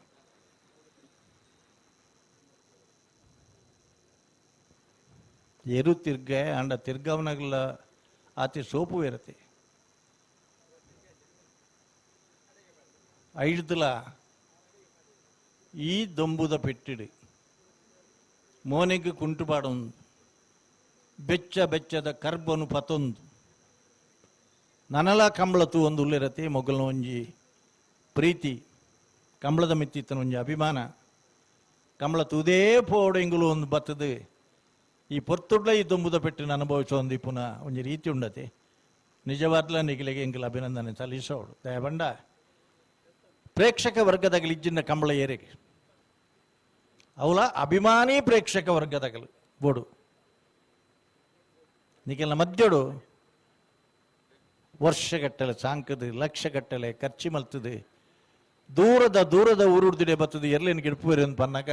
ಎರು ತಿರ್ಗ ಅಂಡ ತಿರ್ಗವನಗಲ ಆತಿ ಸೋಪು ಇರತ್ತೆ ಐಡ್ದಲ ಈ ದೊಂಬುದ ಪೆಟ್ಟಿಡು ಮೋನೆಗೆ ಕುಂಟುಪಾಡೊಂದು ಬೆಚ್ಚದ ಕರ್ಬನು ಪತೊಂದು ನನಲ ಕಂಬಳತು ಒಂದು ಉಲ್ಲಿರತೆ ಮೊಗಲ್ನ ಒಂಜಿ ಪ್ರೀತಿ ಕಂಬಳದ ಮಿತ್ತಿತ್ತನ ಒಂಜಿ ಅಭಿಮಾನ ಕಂಬಳ ತುದೇ ಪೋಡೆಂಗುಲು ಒಂದು ಬತ್ತದು ಈ ಪೊರ್ತುಡ್ಲ ಈ ದೊಂಬುದ ಪೆಟ್ಟಿನ ಅನುಭವಿಸೋ ಒಂದು ಪುನಃ ಒಂಜಿ ರೀತಿ ಉಂಡತೆ ನಿಜವಾದ್ಲ ನಿಖಿಲೆಗೆ ಎಂಗಿಲ ಅಭಿನಂದನೆ ಸಲ್ಲಿಸೋಡು ದಯಬಂಡ ಪ್ರೇಕ್ಷಕ ವರ್ಗದಾಗಲಿ ಇಜ್ಜಿನ ಕಂಬಳ ಏರೆಗೆ ಅವಳ ಅಭಿಮಾನಿ ಪ್ರೇಕ್ಷಕ ವರ್ಗದಾಗಲು ಬೋಡು ನಿಖಿಲ್ನ ಮಧ್ಯಡು ವರ್ಷಗಟ್ಟಲೆ ಸಾಂಕದು ಲಕ್ಷಗಟ್ಟಲೆ ಖರ್ಚು ಮಲ್ತದೆ ದೂರದ ಊರುಡ್ದಿಡೆ ಬರ್ತದೆ ಎರ್ಲೇನು ಗಿಡ್ಪುವೇರು ಅಂತ ಪನ್ನಾಗ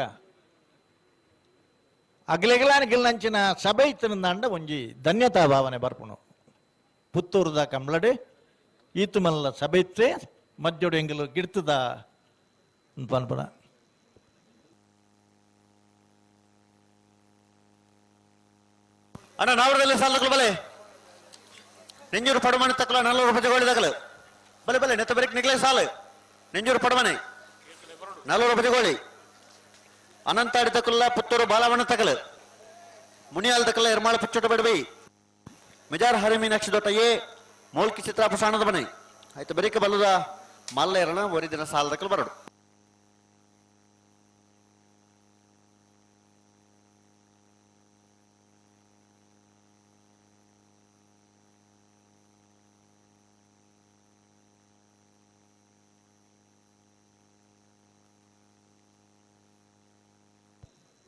ಅಗ್ಲೆಗಲಾನಿಗಿಲ್ನಂಚಿನ ಸಭೆ ಇತ್ತನಂದ ಒಂಜಿ ಧನ್ಯತಾ ಭಾವನೆ ಬರ್ಪುಣು ಪುತ್ತೂರದ ಕಂಬಳಡೆ ಈತು ಮಲ್ಲ ಸಭೆ ಇತ್ತೇ ಮಧ್ಯಡು ಎಂಗಿಲು ಗಿಡ್ತದ ಪನ್ಪುಣ ಅಣ್ಣ ನಾವರದಲ್ಲಿ ಸಾಲಗಳು ಬಲೆ ನೆಂಜೂರು ಪಡಮನೆ ತಕ್ಕಲ 40 ರೂಪಾಯಿ ಗೋಳಿ ತಕ್ಕಲು ಬಲೆ ನೆತ್ತ ಬರೀಕ್ ನಿಗ್ಲೆ ಸಾಲು ನೆಂಜೂರು ಪಡಮನೆ 40 ರೂಪಾಯಿ ಗೋಳಿ ಅನಂತಾಡಿ ತಕ್ಕಲ್ಲ ಪುತ್ತೂರು ಬಾಲವನ ತಕ್ಕಲು ಮುನಿಯಾಲ್ ತಕ್ಕಲ್ಲ ಎರ್ಮಾಳ ಪುಚ್ಚೊಟ್ಟು ಬೆಡಬಿ ಮೆಜಾರ್ ಹರಿ ಮೀನಾಕ್ಷಿ ದೊಟ್ಟಯೇ ಮೋಲ್ಕಿ ಚಿತ್ರ ಪುಸಾಣದ ಮನೆ ಆಯ್ತು ಬರೀಕ ಬಲ್ಲದ ಮಲ್ಲ ಎರಣ ಒರಿದಿನ ಸಾಲ ತಕ್ಕಲು ಬರಡು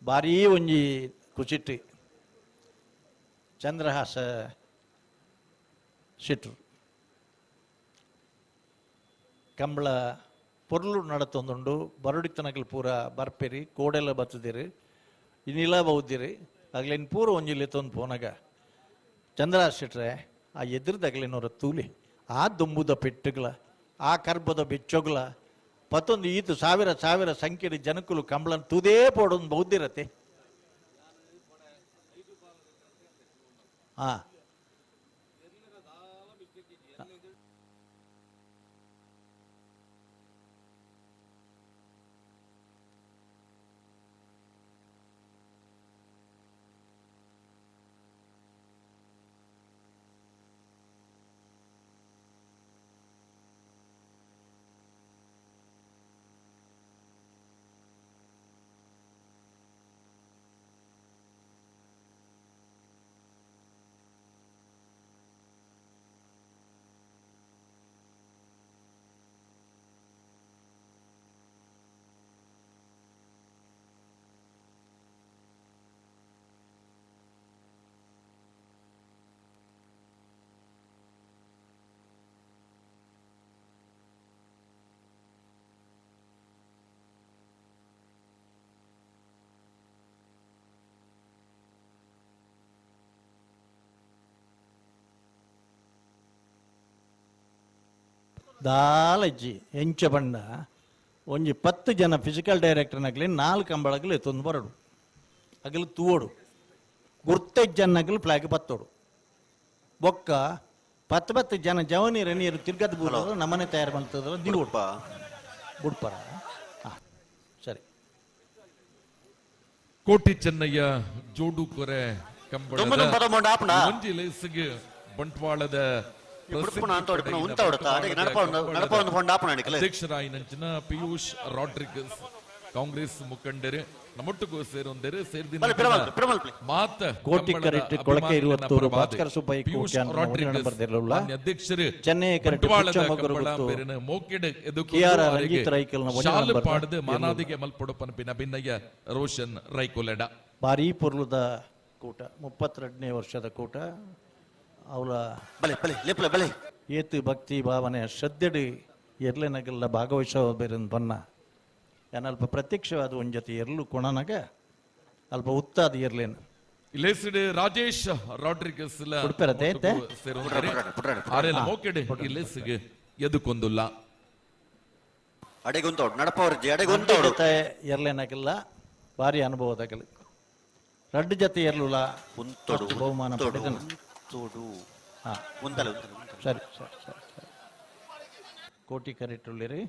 ಭಾರೀ ಒಂಜಿ ಕುಚಿಟ್ಟು ಚಂದ್ರಹಾಸ ಶೆಟ್ರು ಕಂಬಳ ಪೊರ್ಲು ನಡತೊಂದುಂಡು ಬರಡಿತನಗಲ್ ಪೂರ ಬರ್ಪೆರಿ ಕೋಡೆಲ್ಲ ಬತ್ತದಿರಿ ಇನ್ನಿಲ್ಲ ಬೌದಿರಿ ಆಗ್ಲೇನು ಪೂರ ಒಂಜಿಲ್ಲಿ ತೊಂದು ಪೋನಾಗ ಚಂದ್ರಹಾಸ ಶೆಟ್ರೆ ಆ ಎದುರ್ದಾಗ್ಲೇನೋರ ತೂಲಿ ಆ ದೊಂಬುದ ಪೆಟ್ಟುಗಳ ಆ ಕರ್ಬದ ಬೆಚ್ಚೊಗ್ಲ ಪತ್ತೊಂದು ಈತು ಸಾವಿರ ಸಂಖ್ಯೆಯ ಜನಕುಲು ಕಂಬಳನ್ ತುದೇ ಪೋಡೊಂದು ಬೌದ್ದಿರತ್ತೆ ಹಾ ದಾಲಜ್ಜಿ ಎಂಚ ಬಂಡ ಒಂಜಿ 10 ಜನ ಫಿಸಿಕಲ್ ಡೈರೆಕ್ಟರ್ನಾಗಲಿ 4 ಕಂಬಳಗಲು ಎತ್ತೊಂದು ಬರಡು ಅಗಲು ತೂವೋಡು ಗುರ್ತಜ್ಜನ್ನಗಲು ಫ್ಲಾಗ್ ಪತ್ತೋಡು ಬೊಕ್ಕ ಪತ್ತು ಜನ ಜವನೀರು ನೀರು ತಿರ್ಗದ್ ಬೂರು ನಮ್ಮನೆ ತಯಾರು ಮಾಡ್ತಿದ್ರು ನೀವು ಬುಡ್ಪರ ಸರಿ. ಕೋಟಿ ಚೆನ್ನಯ್ಯ ಜೋಡು ಕೊರೆ ಕಂಬಳದ ಒಂಜಿ ಲೇಸಿಗೆ ಬಂಟ್ವಾಳದ ಅಧ್ಯಕ್ಷರಾಯಿ ನಂಚಿನ ಪಿಯೂಷ್ ರಾಡ್ರಿಗಸ್ ಕಾಂಗ್ರೆಸ್ ಮುಖಂಡರು ನಮ್ಮೊಟ್ಟಿಗೂ ಸೇರೊಂದರೆ ಸೇರಿದ ಮಾತ ಕೋಟಿ ಕರೆಕ್ಟ್ ಕೊಳಕೆ 20 ಭಾಸ್ಕರ ಸುಬ್ಬಯ್ಯ ಕೋಟಿ ಬರ್ದಿರಲಿಲ್ಲ ಅಧ್ಯಕ್ಷರು ಚೆನ್ನೈ ಕರೆಕ್ಟ್ ಮೋಕೆಡ್ ಎದು ಕಿಯಾರ ರಂಜಿತ್ ರೈಕಲ್ನ ಶಾಲು ಪಾಡದೆ ಮಾನಾದಿಗೆ ಮಲ್ಪೊಡು ಪನ್ಪಿನ ಭಿನ್ನಯ್ಯ ರೋಷನ್ ರೈಕೊಲೆಡ ಭಾರಿ ಪುರ್ಲದ ಕೂಟ 32ನೇ ವರ್ಷದ ಕೂಟ ಅವಳ ಏತು ಭಕ್ತಿ ಭಾವನೆ ಶ್ರದ್ಧೆಡು ಎರ್ಲೆನಗೆಲ್ಲ ಭಾಗವಹಿಸೋ ಬೇರೆ ಬನ್ನ ಏನಲ್ಪ ಪ್ರತ್ಯಕ್ಷವಾದ ಒಂದ್ ಜೊತೆ ಎರ್ಲು ಕೊಣನಾಗ ಅಲ್ಪ ಉತ್ತಾದ ಎರ್ಲೇನು ಇಲ್ಲೇಸಿಡೆ ರಾಜೇಶ್ ರಾಡ್ರಿಗಸ್ ಮೋಕೆಡೆ ಇಲ್ಲೇಸಿಗೆ ಎದುಕೊಂದುಲ್ಲ ಅಡೆಗೊಂದೋಡು ನಡಪವರ್ಜಿ ಅಡೆಗೊಂದೋಡು ಎರ್ಲೇನಾಗಿಲ್ಲ ಭಾರಿ ಅನುಭವದಾಗಲಿ ರಡ್ಡು ಜೊತೆ ಎರ್ಲುಲ ಬಹುಮಾನ ಪಡೆದನು ಸರಿ ಸರಿ ಸರಿ ಸರಿ ಕೋಟಿ ಕರೆಕ್ಟುಳ್ಳಿರಿ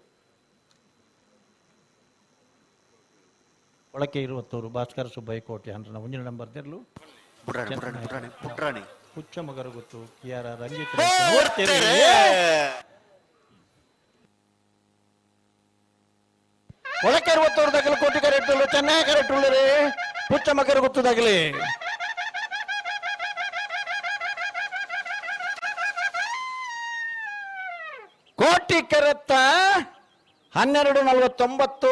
ಒಳಕ್ಕೆ 20 ಭಾಸ್ಕರ ಸುಬ್ಬಯ್ಯ ಕೋಟಿ ಅಂದ್ರೆ ಒಂಜಿನ ನಂಬರ್ ತೆರಲು ಹುಚ್ಚ ಮಗರು ಗೊತ್ತು ಕಿಯಾರ ರಂಜಿತ್ ಒಳಕ್ಕೆ 20 ದಗಲು ಕೋಟಿ ಕರೆಕ್ಟುಳ್ಳು ಚೆನ್ನಾಗಿ ಕರೆಕ್ಟುಳ್ಳಿರಿ ಹುಚ್ಚ ಮಗರು ಗೊತ್ತದಾಗಲಿ ಕೋಟಿ ಕರೆತ್ತ 1249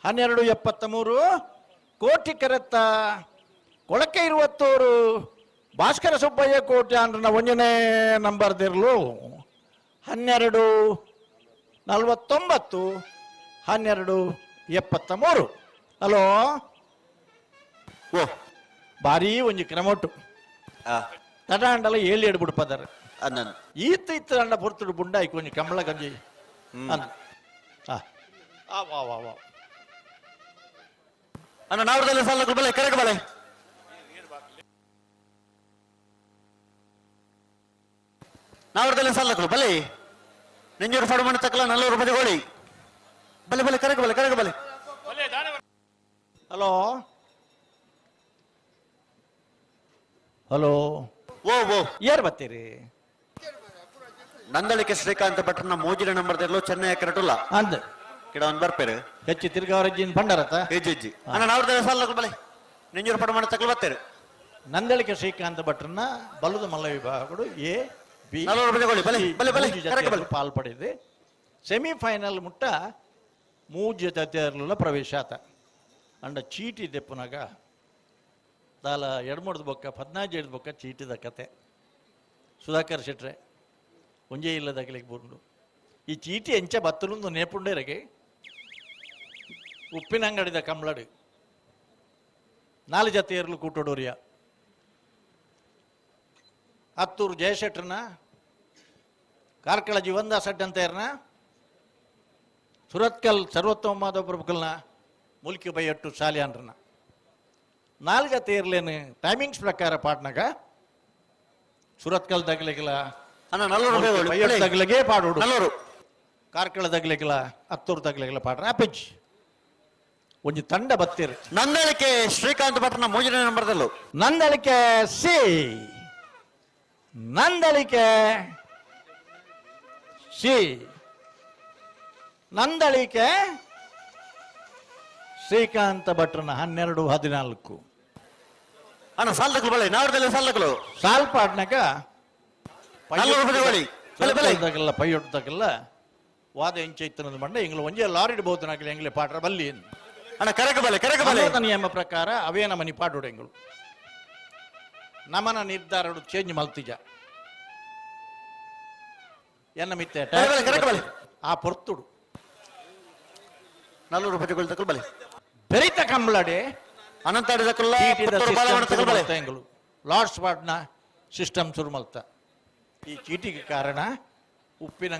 1273 ಕೋಟಿ ಕರೆತ್ತ ಕೊಳಕೆ 20 ಭಾಸ್ಕರ ಸುಬ್ಬಯ್ಯ ಕೋಟಿ ಅಂದ್ರೆ ಒಂಜನೇ ನಂಬರ್ದಿರ್ಲು 1249 1273 ಹಲೋ ಓ ಭಾರಿ ಒಂಜಿ ಕ್ರಮೊಟ್ಟು ತಡಾಂಡಲ 7 ಬಿಡ್ಪದಾರ ಈತ ಅಂಡ ಪುರ್ತುಡು ಬುಂಡಾಯಿ ಕೊಂಚ ಕಂಬಳ ಗಂಜಿ ಅಣ್ಣ ನಾವರದಲ್ಲಿ ಸಾಲ ಬಲೆ ಕರೆಗೆ ಬಲೆ ನಾವರದಲ್ಲಿ ಸಾಲ ಬಲೆ ನೆಂಜೂರು ಫಾಡು ಮಣ್ಣು ತಕ್ಕಲ 40 ರೂಪಾಯಿ ಗೋಳಿ ಬಲೆ ಬಲೆ ಕರೆಗೆ ಬಲೆ ಕರೆಗೆ ಬಲೆ ಹಲೋ ಹಲೋ ಓ ಓ ಯಾರು ಬರ್ತೀರಿ ನಂದಳಿಕೆ ಶ್ರೀಕಾಂತ್ ಭಟ್ರನ ಮೂಜಿನ ನಂಬರ್ ತೆರಲು ಚೆನ್ನೈ ಕರೆಟುಲ್ಲ ಅಂದ್ ಕಿಡ ಒಂದು ಬರ್ಪೇರು ಹೆಚ್ಚು ತಿರ್ಗಾವರಜ್ಜಿನ ಭಂಡಾರತ ಹೆಜ್ಜಿ ಅಣ್ಣ ನಾವರದಲ್ಲಿ ಸಾಲ ಬಲೆ ನೆಂಜೂರು ಫಾಡು ಮಣ್ಣು ತಕ್ಕಲು ಬರ್ತೇರು ನಂದಳಿಕೆ ಶ್ರೀಕಾಂತ್ ಭಟ್ರನ ಬಲದ ಮಲ್ಲ ವಿಭಾಗಗಳು ಎ ಬಿ 40 ರೂಪಾಯಿ ಗೋಳಿ ಬಲೆ ಬಲೆ ಬಲೆ ಕರೆಗೆ ಬಲೆ ಪಾಲ್ಪಡಿದೆ ಸೆಮಿಫೈನಲ್ ಮುಟ್ಟ 3 ಜೊತೆಯರ್ಲ ಪ್ರವೇಶ ಆತ ಅಂಡ ಚೀಟಿ ದೆಪ್ಪನಾಗ ದಾಲ 2-3 ಬೊಕ್ಕ 14 ಬೊಕ್ಕ ಚೀಟಿದ ಕತೆ ಸುಧಾಕರ್ ಶೆಟ್ರೆ ಒಂಜೇ ಇಲ್ಲದಾಗಲಿಗೆ ಬಂದು ಈ ಚೀಟಿ ಎಂಚ ಬತ್ತಲೊಂದು ನೇಪುಂಡೇರಗೆ ಉಪ್ಪಿನಂಗಡಿದ ಕಂಬಳಡು 4 ಜೊತೆಯರ್ಲು ಕೂಟೋಡೋರಿಯ ಹತ್ತೂರು ಜಯಶೆಟ್ರನ ಕಾರ್ಕಳ ಜೀವಂದಾಸ್ ಅಡ್ಡಂತೇರ್ನ ಸುರತ್ಕಲ್ ಸರ್ವೋತ್ತಮ ಮಾಧವ ಪ್ರಭುಕಲ್ನ ಮುಲ್ಕಿ ಬೈಯಟ್ಟು ಶಾಲಿಯಾನ್ರನ 4 ಜೊತೆಯರ್ಲೇನು ಟೈಮಿಂಗ್ಸ್ ಪ್ರಕಾರ ಪಾಟ್ನಾಗ ಸುರತ್ಕಲ್ ದಗ್ಲಿಗಿಲ್ಲ ತಗ್ಲಿಗೆ ಪಾಡೋಡು ಕಾರ್ಕಳ ದಗ್ಲಿಗಿಲ್ಲ ಹತ್ತೂರು ತಗ್ಲಿಗಿಲ್ಲ ಪಾಡ್ರ ಅಪ್ಪಜ್ಜಿ ಒಂಜಿ ತಂಡ ಬತ್ತೀರಿ ನಂದಳಿಕೆ ಶ್ರೀಕಾಂತ್ ಭಟ್ರನ ಮೂಜನೇ ನಂಬರ್ದಲ್ಲೂ ನಂದಳಿಕೆ ಸಿ ನಂದಳಿಕೆ ಸಿ ನಂದಳಿಕೆ ಶ್ರೀಕಾಂತ ಭಟ್ರನ 12-14 ಅಣ್ಣ ಸಾಲದಕ್ಕಲು ಬಳೆ ನಾವರದಲ್ಲಿ ಸಾಲದಕ್ಕಲು ಸಾಲ್ಪಾಡ್ನಾಗ ಪೈಯೊಟ್ಟದಾಗಲ್ಲ ಪೈಯೊಟ್ಟದಾಗಲ್ಲ ವಾದ ಎಂಚೈತನದ ಮಂಡ ಎಂಗ್ಲು ಒಂಜೆ ಲಾರಿ ಇಡಬಹುದನಾಗಲಿ ಎಂಗ್ಲೆ ಪಾಡ್ರ ಬಲ್ಲಿ ಅಣ್ಣ ಕರೆಗೆ ಬಲೆ ಕರೆಗೆ ಬಲೆ ನಿಯಮ ಪ್ರಕಾರ ಅವೇ ನಮನಿ ಪಾಡೋಡು ಎಂಗಳು ನಮನ ನಿರ್ಧಾರಡು ಚೇಂಜ್ ಮಲ್ತಿಜ ಎನ್ನ ಮಿತ್ತೆ ಆ ಪೊರ್ತುಡು 40 ರೂಪಾಯಿ ತಕ್ಕಲು ಬಲೆ ಬೆರಿತ ಕಂಬಳಡೆ ಅನಂತಾಡಿದಕ್ಕಲ್ಲ ಎಂಗಳು ಲಾರ್ಡ್ಸ್ ವಾರ್ಡ್ನ ಸಿಸ್ಟಮ್ ಶುರು ಮಲ್ತ ಈ ಚೀಟಿಗೆ ಕಾರಣ ಉಪ್ಪಿನ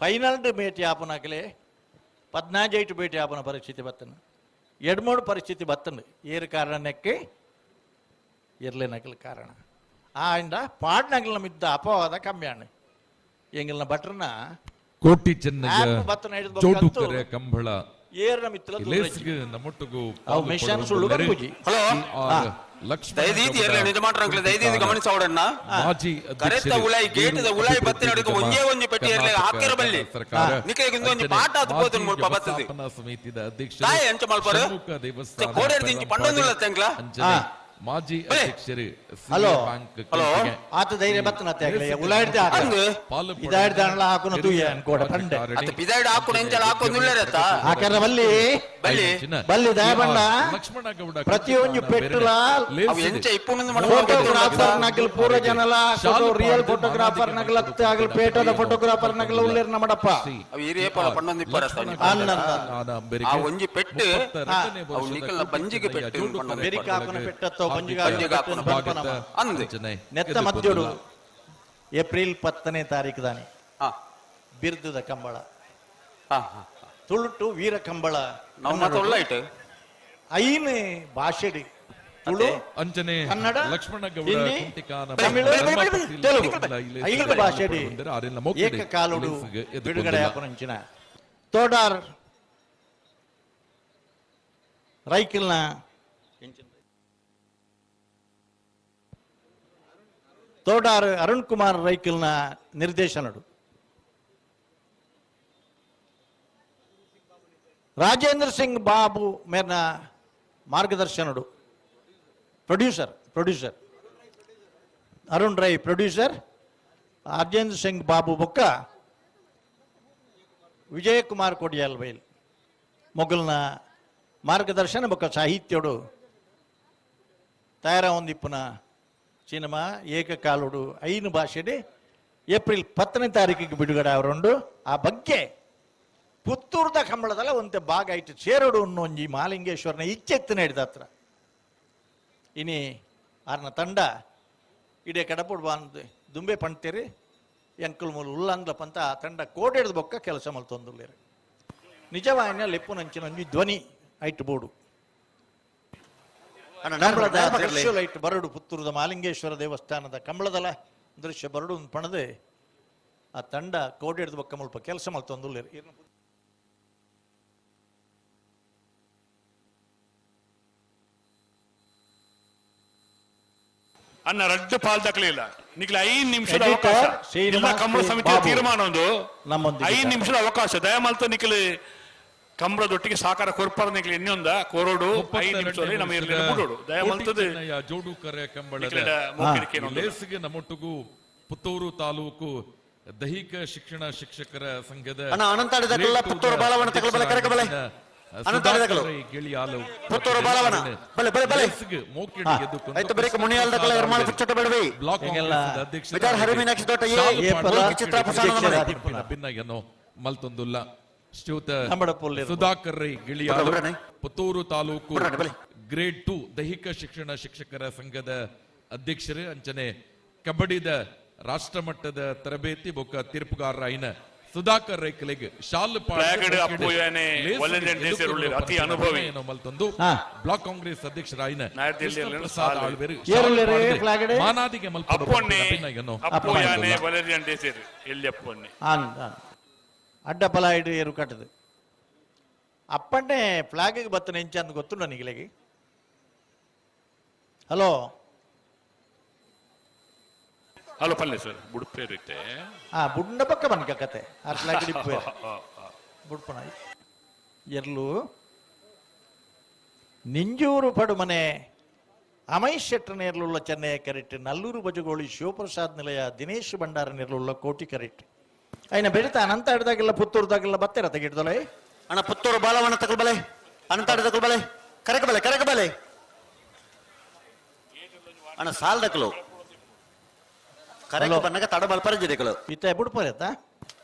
ಫೈನಲ್ ಭೇಟಿ ಆಪನಾಗಲೇ 14 ಭೇಟಿ ಆಪನ ಪರಿಸ್ಥಿತಿ ಬತ್ತನು 2-3 ಪರಿಸ್ಥಿತಿ ಬತ್ತನು ಏರು ಕಾರಣಕ್ಕೆ ಇರ್ಲೇನಕಲ್ ಕಾರಣ ಆಂಡ ಪಾಡ್ನಗಲ್ನ ಮಿದ್ದ ಅಪವಾದ ಕಮ್ಮಿಯಾಣ ಎಂಗಲ್ನ ಭಟ್ರನ ಕೋಟಿ ಚೆನ್ನಯ್ಯ ಬತ್ತನ ಹಿಡಿದು ಚೋಟುಕರೆ ಕಂಬಳ ಏರ್ನ ಮಿತ್ತಲ ಲೇಸ್ಗೆ ನಮ್ಮೊಟ್ಟಿಗೂ ಅವು ಮಿಷನ್ ಸುಳ್ಳು ಗಂಬುಜಿ ಹಲೋ ಲಕ್ಷ್ಮಣ ದಯದೀದಿ ಇರಲಿ ನಿಜ ಮಾಡ್ರಂಗ್ಲ ದಯದೀದಿ ಗಮನಿಸೋಡಣ್ಣ ಮಾಜಿ ಕರೆತ ಉಲಾಯಿ ಗೇಟದ ಉಲಾಯಿ ಬತ್ತಿನ ಅಡಿಗೆ ಒಂಜೇ ಒಂಜಿ ಪೆಟ್ಟಿ ಇರಲಿ ಹಾಕಿರ ಬಲ್ಲಿ ನಿಕಲಿಗೆ ಒಂಜಿ ಪಾಠ ಅದು ಮುಲ್ಪ ಬತ್ತದು ಸಮಿತಿದ ಅಧ್ಯಕ್ಷ ತಾಯಿ ಅಂಚ ಮಲ್ಪರು ದೇವಸ್ಥಾನ ಕೋಡೆರ್ದಿಂಚಿ ಪಂಡೊಂದಿಲ್ಲ ತೆಂಗ್ಲ ಮಾಜಿ ಅಧ್ಯಕ್ಷರು ಹಲೋ ಬ್ಯಾಂಕ್ ಹಲೋ ಆತ ಧೈರ್ಯ ಬತ್ತನ ತೆಗ್ಲೆ ಉಲಾಯಿಡ್ದೆ ಇದಾಯ್ದ ಅಣ್ಣ ಹಾಕೋನ ತೂಯ ಅನ್ಕೋಡ ಪಂಡೆ ಅತ ಬಿದಾಯ್ಡ ಹಾಕೋನ ಎಂಚಲ ಹಾಕೋನಿಲ್ಲರತ್ತ ಹಾಕರ ಬಲ್ಲಿ ಬಲ್ಲಿ ಬಲ್ಲಿ ದಯಬಣ್ಣ ಲಕ್ಷ್ಮಣ ಗೌಡ ಪ್ರತಿಯೊಂದು ಪೆಟ್ಟುಲ ಅವು ಎಂಚ ಇಪ್ಪುನಂದು ಫೋಟೋಗ್ರಾಫರ್ ನಗಲ್ ಪೂರ ಜನಲ ಫೋಟೋ ರಿಯಲ್ ಫೋಟೋಗ್ರಾಫರ್ ನಗಲ್ ಆಗಲ್ ಪೇಟದ ಫೋಟೋಗ್ರಾಫರ್ ನಗಲ್ ಉಲ್ಲೇರ್ ನಮ್ಮಡಪ್ಪ ಅವು ಹಿರಿಯಪ್ಪ ಪಂಡೊಂದು ಇಪ್ಪರಸ್ತ ಆ ಒಂಜಿ ಪೆಟ್ಟು ಅವು ನಿಕಲ್ನ ಬಂಜಿಗೆ ಪೆಟ್ಟು ಬೆರಿಕ ಹಾಕೋನ ಪೆಟ್ಟತ್ತೋ ನೆತ್ತ ಮಧ್ಯೋಡು ಏಪ್ರಿಲ್ 10ನೇ ತಾರೀಕು ದಾನಿ ಬಿರ್ದುದ ಕಂಬಳ ತುಳುಟು ವೀರ ಕಂಬಳ ಐನು ಭಾಷೆಡಿ ತುಳು ಅಂಜನೆ ಕನ್ನಡ ಲಕ್ಷ್ಮಣ ಗೌಡ ಹಿಂದಿ ತಮಿಳು ತೆಲುಗು ಐದು ಭಾಷೆಡಿ ಏಕಕಾಲುಡು ಬಿಡುಗಡೆ ಹಾಕೋನಂಚಿನ ತೋಡಾರ್ ರೈಕಲ್ನ ತೋಡಾರ್ ಅರುಣ್ ಕುಮಾರ್ ರೈಕಲ್ನ ನಿರ್ದೇಶನಡು ರಾಜೇಂದ್ರ ಸಿಂಗ್ ಬಾಬು ಮೇರ್ನ ಮಾರ್ಗದರ್ಶನಡು ಪ್ರೊಡ್ಯೂಸರ್ ಅರುಣ್ ರೈ ಪ್ರೊಡ್ಯೂಸರ್ ರಾಜೇಂದ್ರ ಸಿಂಗ್ ಬಾಬು ಬೊಕ್ಕ ವಿಜಯ್ ಕುಮಾರ್ ಕೊಡಿಯಾಲ್ ಬೈಲ್ ಮೊಗಲ್ನ ಮಾರ್ಗದರ್ಶನ ಬೊಕ್ಕ ಸಾಹಿತ್ಯಡು ತಯಾರ ಒಂದಿಪ್ಪುನ ಸಿನಿಮಾ ಏಕಕಾಲುಡು ಐನು ಭಾಷೆಡೆ ಏಪ್ರಿಲ್ 10ನೇ ತಾರೀಕಿಗೆ ಬಿಡುಗಡೆ ಅವರುಂಡು ಆ ಬಗ್ಗೆ ಪುತ್ತೂರ್ದ ಕಂಬಳದಲ್ಲ ಒಂತೆ ಭಾಗ ಆಯ್ತು ಸೇರೋಡು ಒಂಜಿ ಮಾಲಿಂಗೇಶ್ವರನ ಇಚ್ಚೆತ್ತು ನಡೆದ ಹತ್ರ ಇನಿ ಆರ್ನ ತಂಡ ಇಡೇ ಕಡಪುಡು ಬಂದು ದುಂಬೆ ಪಣ್ತೇರಿ ಎಂಕಲ್ ಮೂಲ ಉಲ್ಲಂಗ್ಲ ಪಂತ ಆ ತಂಡ ಕೋಡೆಡ್ದು ಬೊಕ್ಕ ಕೆಲಸ ಮಲ್ತೊಂದುಲ್ಲೇರು ನಿಜವಾಯಿನ ಲೆಪ್ಪು ನಂಚಿನ ಒಂಜಿ ಧ್ವನಿ ಆಯ್ತು ಬೋಡು ದೃಶ್ಯ ಲೈಟ್ ಬರಡು ಪುತ್ತೂರದ ಮಾಲಿಂಗೇಶ್ವರ ದೇವಸ್ಥಾನದ ಕಂಬಳದಲ್ಲ ದೃಶ್ಯ ಬರಡು ಪಣದೆ ಆ ತಂಡ ಕೋಡೆಡ್ದು ಬೊಕ್ಕ ಮುಲ್ಪ ಕೆಲಸ ಮಲ್ತೊಂದುಲ್ಲೇರು ಅನ್ನ ರಡ್ಡು ಪಾಲ್ದಾಗ್ಲಿಲ್ಲ ನಿಕ್ಲ 5 ನಿಮಿಷದ ಅವಕಾಶ ಜಿಲ್ಲಾ ಕಂಬಳ ಸಮಿತಿಯ ತೀರ್ಮಾನ ಒಂದು 5 ನಿಮಿಷದ ಅವಕಾಶ ದಯಮಾಲ್ತ ನಿಖಿಲ್ ಕಂಬಳದೊಟ್ಟಿಗೆ ಸಾಕಾರ ಕೊರ್ಪಾರ ನಿಖಿಲ್ ಇನ್ನೊಂದ ಕೋರೋಡು 5 ನಿಮಿಷದಲ್ಲಿ ನಮ್ಮ ಇರಲಿ ಬಿಡೋಡು ದಯಮಾಲ್ತದ ಜೋಡುಕರೆ ಕಂಬಳದ ಲೇಸಿಗೆ ನಮ್ಮೊಟ್ಟಿಗೂ ಪುತ್ತೂರು ತಾಲೂಕು ದೈಹಿಕ ಶಿಕ್ಷಣ ಶಿಕ್ಷಕರ ಸಂಘದ ಅನಂತಾಡಿದ ಪುತ್ತೂರು ಬಾಲವನ ತಗೊಳ್ಬಲೆ ಕರೆಕಬಲೆ ಅನಂತಾಡಿದಗಳು ಗಿಳಿಯಾಲು ಪುತ್ತೂರು ಬಾಲವನ ಬಲೆ ಬಲೆ ಬಲೆ ಐತ ಬರಿಕ ಮುನಿಯಾಲ್ದಕಲ ಎರ್ಮಾಳ ಪುಚ್ಚಟ ಬೆಳವಿ ಬ್ಲಾಕ್ ಕಾಂಗ್ರೆಸ್ ಅಧ್ಯಕ್ಷ ವಿಚಾರ ಹರಿಮೀನಾಕ್ಷಿ ತೋಟ ಚಿತ್ರ ಪ್ರಸಾದ ಭಿನ್ನಯ್ಯನೋ ಮಲ್ತೊಂದುಲ್ಲ ಶ್ರೀಯುತ ಸುಧಾಕರ್ ರೈ ಗಿಳಿಯಾಲು ಪುತ್ತೂರು ತಾಲೂಕು ಗ್ರೇಡ್ 2 ದೈಹಿಕ ಶಿಕ್ಷಣ ಶಿಕ್ಷಕರ ಸಂಘದ ಅಧ್ಯಕ್ಷರು ಅಂಚನೆ ಕಬಡ್ಡಿದ ರಾಷ್ಟ್ರ ಮಟ್ಟದ ತರಬೇತಿ ಬೊಕ್ಕ ತೀರ್ಪುಗಾರ ಐನ ಸುಧಾಕರ್ ರೈಕಲಿಗೆ ಶಾಲ್ ಅತಿ ಅನುಭವಿ ಮಲ್ತೊಂದು ಬ್ಲಾಕ್ ಕಾಂಗ್ರೆಸ್ ಅಧ್ಯಕ್ಷರಾಯಿನ ಮಾನಾದಿಗೆ ಅಡ್ಡಪಲಾಯ್ಡು ಏರು ಕಟ್ಟದು ಅಪ್ಪಣ್ಣೆ ಫ್ಲಾಗ್ ಬತ್ತನ ಎಂಚ ಅಂತ ಗೊತ್ತು ನನಗೆ ಹಲೋ ಹಲೋ ಪಲ್ಲೆ ಸರ್ ಬುಡ್ಪೇರಿತ್ತೆ ಬುಡ್ಡ ಪಕ್ಕ ಬನ್ಕ ಕತೆ ಅರ್ಲಾಗಿ ಬುಡ್ಪಣ ಎರ್ಲು ನಿಂಜೂರು ಪಡುಮನೆ ಅಮೈಶ್ ಶೆಟ್ಟರ್ ನೇರ್ಲುಳ್ಳ ಚೆನ್ನೈ ಕರೆಕ್ಟ್ ನಲ್ಲೂರು ಬಜಗೋಳಿ ಶಿವಪ್ರಸಾದ್ ನಿಲಯ ದಿನೇಶ್ ಭಂಡಾರ ನೇರ್ಲುಳ್ಳ ಕೋಟಿ ಕರೆಕ್ಟ್ ಅಯ್ನ ಬೆಳಿತಾ ಅನಂತ ಹಿಡ್ದಾಗೆಲ್ಲ ಪುತ್ತೂರ್ದಾಗೆಲ್ಲ ಬತ್ತೆರ ತೆಗಿಡ್ದಲೆ ಅಣ್ಣ ಪುತ್ತೂರು ಬಾಲವನ ತಗೊಳ್ಬಲೆ ಅನಂತ ಹಿಡ್ದಕೊಳ್ಬಲೆ ಕರೆಕಬಲೆ ಅಣ್ಣ ಸಾಲ್ದಕ್ಲು ಕರೆಕ ಬನ್ನಗ ತಡ ಬಲ್ಪರ ಜಿರಿಕಲು ಇತ್ತೆ ಬುಡ್ಪರೇತ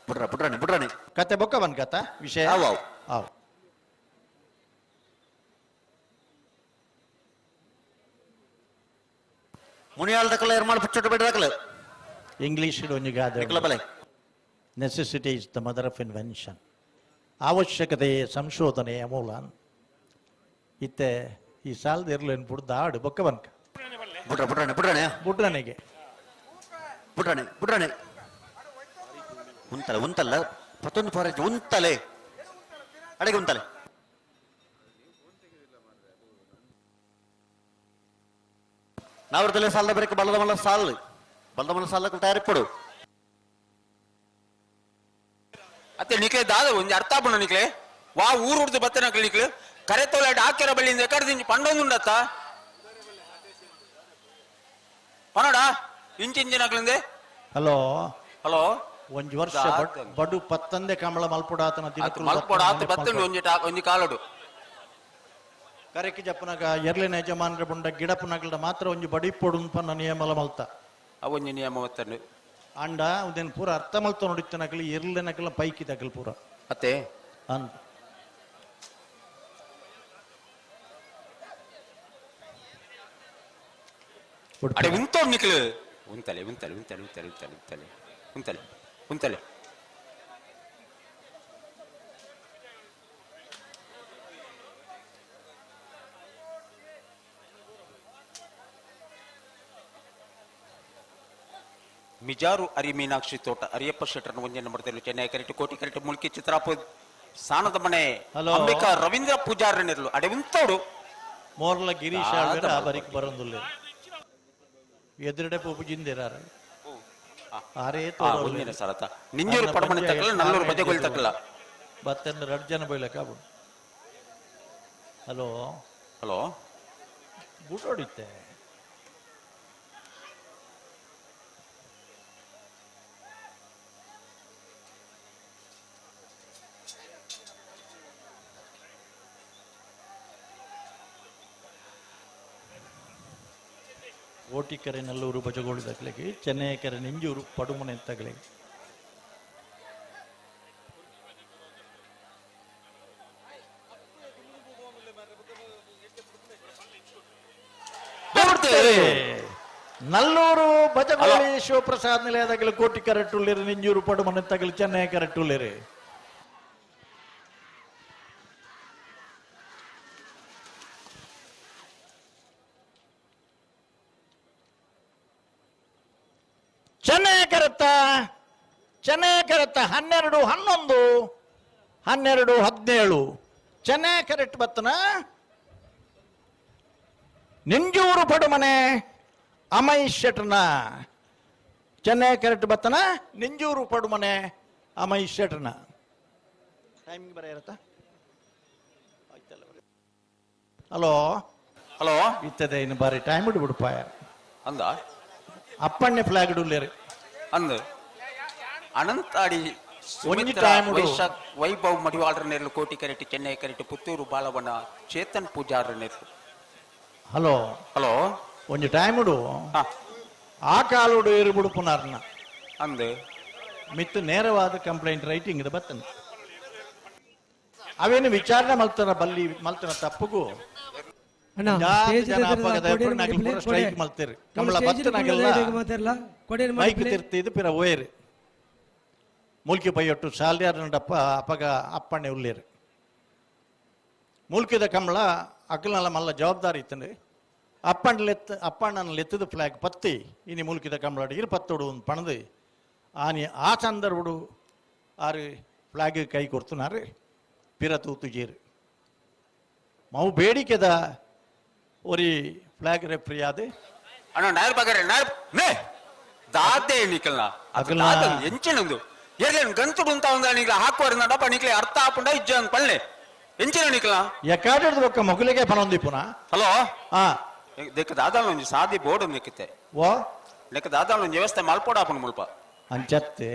ಬುಡ್ರಾಣಿ ಕತೆ ಬೊಕ್ಕ ಬನ್ ಕತ ವಿಷಯ ಆವ್ ಮುನಿಯಾಲ್ದಕಲ ಎರ್ಮಾಳ ಪುಚ್ಚಟ ಬೆಡದಕಲ ಇಂಗ್ಲಿಷ್ ಒಂಜಿಗಾದ necessity is the mother of invention ಅವಶ್ಯಕತೆ ಸಂಶೋಧನೆಯ ಮೂಲ ಇತ್ತೆ ಈ ಸಾಲದ ಇರ್ಲೇನು ಬುಡ್ದ ಆಡು ಬೊಕ್ಕ ಬನ್ಕ ಬುಡ್ರನೆಗೆ ಬುಡ್ರಾಣೆ ಉಂತಲ್ಲ ಮತ್ತೊಂದು ಫಾರೆಸ್ಟ್ ಉಂತಲೆ ಅಡೆಗೆ ಉಂತಲೆ ನಾವರ್ತಲೆ ಸಾಲ ಬರಕ್ಕೆ ಬಲ್ಲದ ಸಾಲ ತಯಾರಿಪಡು ಅತ್ತೆ ನಿಕ್ಲೆ ದಾದ ಒಂದು ಅರ್ಥ ಪಣ್ಣ ನಿಕ್ಲೆ ವಾ ಊರು ಹುಡ್ದು ಬತ್ತನ ನಿಕ್ಲೆ ಕರೆ ತೋಲಾಟ ಹಾಕ್ಯಾರ ಬಳ್ಳಿಯಿಂದ ಎಕಡ್ದಿಂಚಿ ಪಂಡೊಂದುಂಡತ್ತ ಪನೋಡ ಇಂಚಿಂಚಿನಕ್ಲಿಂದೆ ಹಲೋ ಹಲೋ ಒಂಜಿ ವರ್ಷ ಬಡು ಪತ್ತಂದೆ ಕಂಬಳ ಮಲ್ಪುಡಾತನ ಮಲ್ಪೋಡ ಆತ ಬತ್ತುಂಡು ಒಂಜಿ ಕಾಲೋಡು ಕರೆಕಿ ಜಪ್ಪನಾಗ ಎರ್ಲಿನ ಯಜಮಾನ್ರ ಬುಂಡ ಗಿಡಪನಗಲ್ಡ ಮಾತ್ರ ಒಂಜಿ ಬಡಿಪೊಡು ಪನ್ನ ನಿಯಮಲ ಮಲ್ತ ಅವೊಂಜಿ ನಿಯಮ ಒತ್ತಂಡು ಅಂಡ ಉದೇನ್ ಪೂರ ಅರ್ಥ ಮಲ್ತ ನೋಡಿತ್ತನಕಲಿ ಎರ್ಲಿನಕಲ ಪೈಕಿ ತಕಲ್ ಪೂರ ಅತ್ತೆ ಅಂತ ಅಡೆ ಉಂತೋಡ್ ನಿಕ್ಲು ಉಂತಲೆ ಮಿಜಾರು ಅರಿ ಮೀನಾಕ್ಷಿ ತೋಟ ಅರಿಯಪ್ಪ ಶೆಟ್ಟರ್ನ ಒಂದೇ ನಂಬರ್ದಲ್ಲಿ ಚೆನ್ನೈ ಕರೆಕ್ಟ್ ಕೋಟಿ ಕರೆಕ್ಟ್ ಮುಲ್ಕಿ ಚಿತ್ರಾಪುರ ಸಾಣದ ಮನೆ ಅಂಬಿಕಾ ರವೀಂದ್ರ ಪೂಜಾರ ನಿರ್ಲು ಅಡೆ ಉಂತೋಡು ಮೋರ್ಲ ಗಿರೀಶ್ ಬರಿಕ್ ಬರೋದಿಲ್ಲ ಎದುರುಡೆ ಪೂಜಿಂದಿರಾರ ಆರೇ ತೋಡ ಸರತ ನಿಂಜೂರು ಪಡಮನೆ ತಕ್ಕಲ್ಲ ನಲ್ಲೂರು ಬಜೆಗೊಲ್ ತಕ್ಕಲ್ಲ ಬತ್ತಂದ್ರೆ 2 ಜನ ಬೈಲಕ್ಕ ಹಲೋ ಹಲೋ ಬೂಟ್ ಹೊಡಿತೆ ಓಟಿಕೆರೆ ನಲ್ಲೂರು ಬಜಗೋಳು ತಗ್ಲಿಗೆ ಚೆನ್ನೈಕೆರೆ ನಿಂಜೂರು ಪಡುಮನೆ ತಗ್ಲಿಗೆ ನಲ್ಲೂರು ಬಜಗೋಳಿ ಶಿವಪ್ರಸಾದ್ ನಿಲಯದಾಗಲಿ ಕೋಟಿಕೆರೆ ಟುಳ್ಳಿರಿ ನಿಂಜೂರು ಪಡುಮನೆ ತಗಲಿ ಚೆನ್ನೈಕೆರೆ ಟುಳ್ಳಿರಿ ಚೆನ್ನೈ ಕರೆತ್ತ 12 11 12 17 ಚೆನ್ನೈ ಕರೆಕ್ಟ್ ಬತ್ತನ ನಿಂಜೂರು ಪಡುಮನೆ ಅಮೈ ಶೆಟ್ರನ ಚೆನ್ನೈ ಕರೆಕ್ಟ್ ಬತ್ತನ ನಿಂಜೂರು ಪಡುಮನೆ ಅಮೈ ಶೆಟ್ರನ ಟೈಮಿಂಗ್ ಬರ ಇರತ್ತ ಹಲೋ ಹಲೋ ಇತ್ತದೆ ಇನ್ನು ಬಾರಿ ಟೈಮ್ ಬಿಡ್ಬಿಡ್ಪಾಯ ಅಂದ ಅಪ್ಪಣ್ಣೆ ಫ್ಲಾಗ್ ಇಡಲೇರಿ ಅಂದು ಅನಂತಾಡಿ ವೈಭವ್ ಮಡಿವಾಳರ ನೆರಳು ಕೋಟಿ ಕರೆಕ್ಟ್ ಚೆನ್ನೈ ಕರೆಕ್ಟ್ ಪುತ್ತೂರು ಬಾಲವನ ಚೇತನ್ ಪೂಜಾರ ನೆರಳು ಹಲೋ ಹಲೋ ಒಂಜಿ ಟೈಮ್ ಇಡು ಆ ಕಾಲೋಡು ಇರುಬಿಡು ಪುನರ್ನ ಅಂದು ಮಿತ್ತು ನೇರವಾದ ಕಂಪ್ಲೇಂಟ್ ರೈಟಿಂಗ್ ಇದು ಬರ್ತನೆ ಅವೇನು ವಿಚಾರಣೆ ಮಲ್ತನ ಬಲ್ಲಿ ಮಲ್ತನ ತಪ್ಪಗೂ ಸ್ಟ್ರೈಕ್ ಮಲ್ತೀರಿ ಕಮಲ ಬತ್ತನಾಗೆಲ್ಲ ಮೈಕ್ ತಿರ್ತಿದ್ದು ಪಿರ ಓಯರಿ ಮೂಲ್ಕಿ ಬೈಯೊಟ್ಟು ಶಾಲ್ಯಾರಪ್ಪ ಅಪಗ ಅಪ್ಪಣ್ಣೆ ಉಳ್ಳೇರಿ ಮೂಲ್ಕಿದ ಕಮಲ ಅಕ್ಕಲನಲ್ಲ ಮಲ್ಲ ಜವಾಬ್ದಾರಿ ಇತ್ತಂದ್ರೆ ಅಪ್ಪಣ್ಣನ ಲೆತ್ತದ ಫ್ಲಾಗ್ ಪತ್ತಿ ಇನಿ ಮೂಲ್ಕಿದ ಕಮಲ ಇರು ಪತ್ತೋಡು ಒಂದು ಪಣದು ಆನಿ ಆ ಸಂದರ್ಭಡು ಆರು ಫ್ಲಾಗ್ ಕೈ ಕೊಡ್ತುನಾರು ಪಿರ ತೂತುಜೀರು ಮೌ ಬೇಡಿಕೆದ ஒரு ஃபிளாக் ரெஃப்ரி அது ಅಣ್ಣ ನಾಯರ್ ಬಗರೆ ನಾಯರ್ ನೇ ದಾತೆ ನಿಕಲ್ನ ಅಕಲ್ನ ಎಂಚಿನಂದು ಏರ್ಲೇನ್ ಗಂತುಡು ಅಂತ ಒಂದ ನಿಕ್ಲ ಹಾಕುವರ ನಡಪ ನಿಕ್ಲೆ ಅರ್ಥ ಆಪುಂಡ ಇಜ್ಜನ್ ಪಳ್ಳೆ ಎಂಚಿನ ನಿಕಲ್ನ ಯಕಾಡದ ಒಕ್ಕ ಮಗುಲಿಗೆ ಪನೊಂದಿ ಪುನ ಹಲೋ ಹಾ ದೇಕ ದಾದಾಲ ಒಂಜಿ ಸಾದಿ ಬೋರ್ಡ್ ನಿಕ್ಕಿತೆ ಓ ಲೆಕ್ಕ ದಾದಾಲ ಒಂಜಿ ವ್ಯವಸ್ಥೆ ಮಲ್ಪೋಡ ಆಪುಂಡ ಮುಲ್ಪ ಅಂಚತ್ತೆ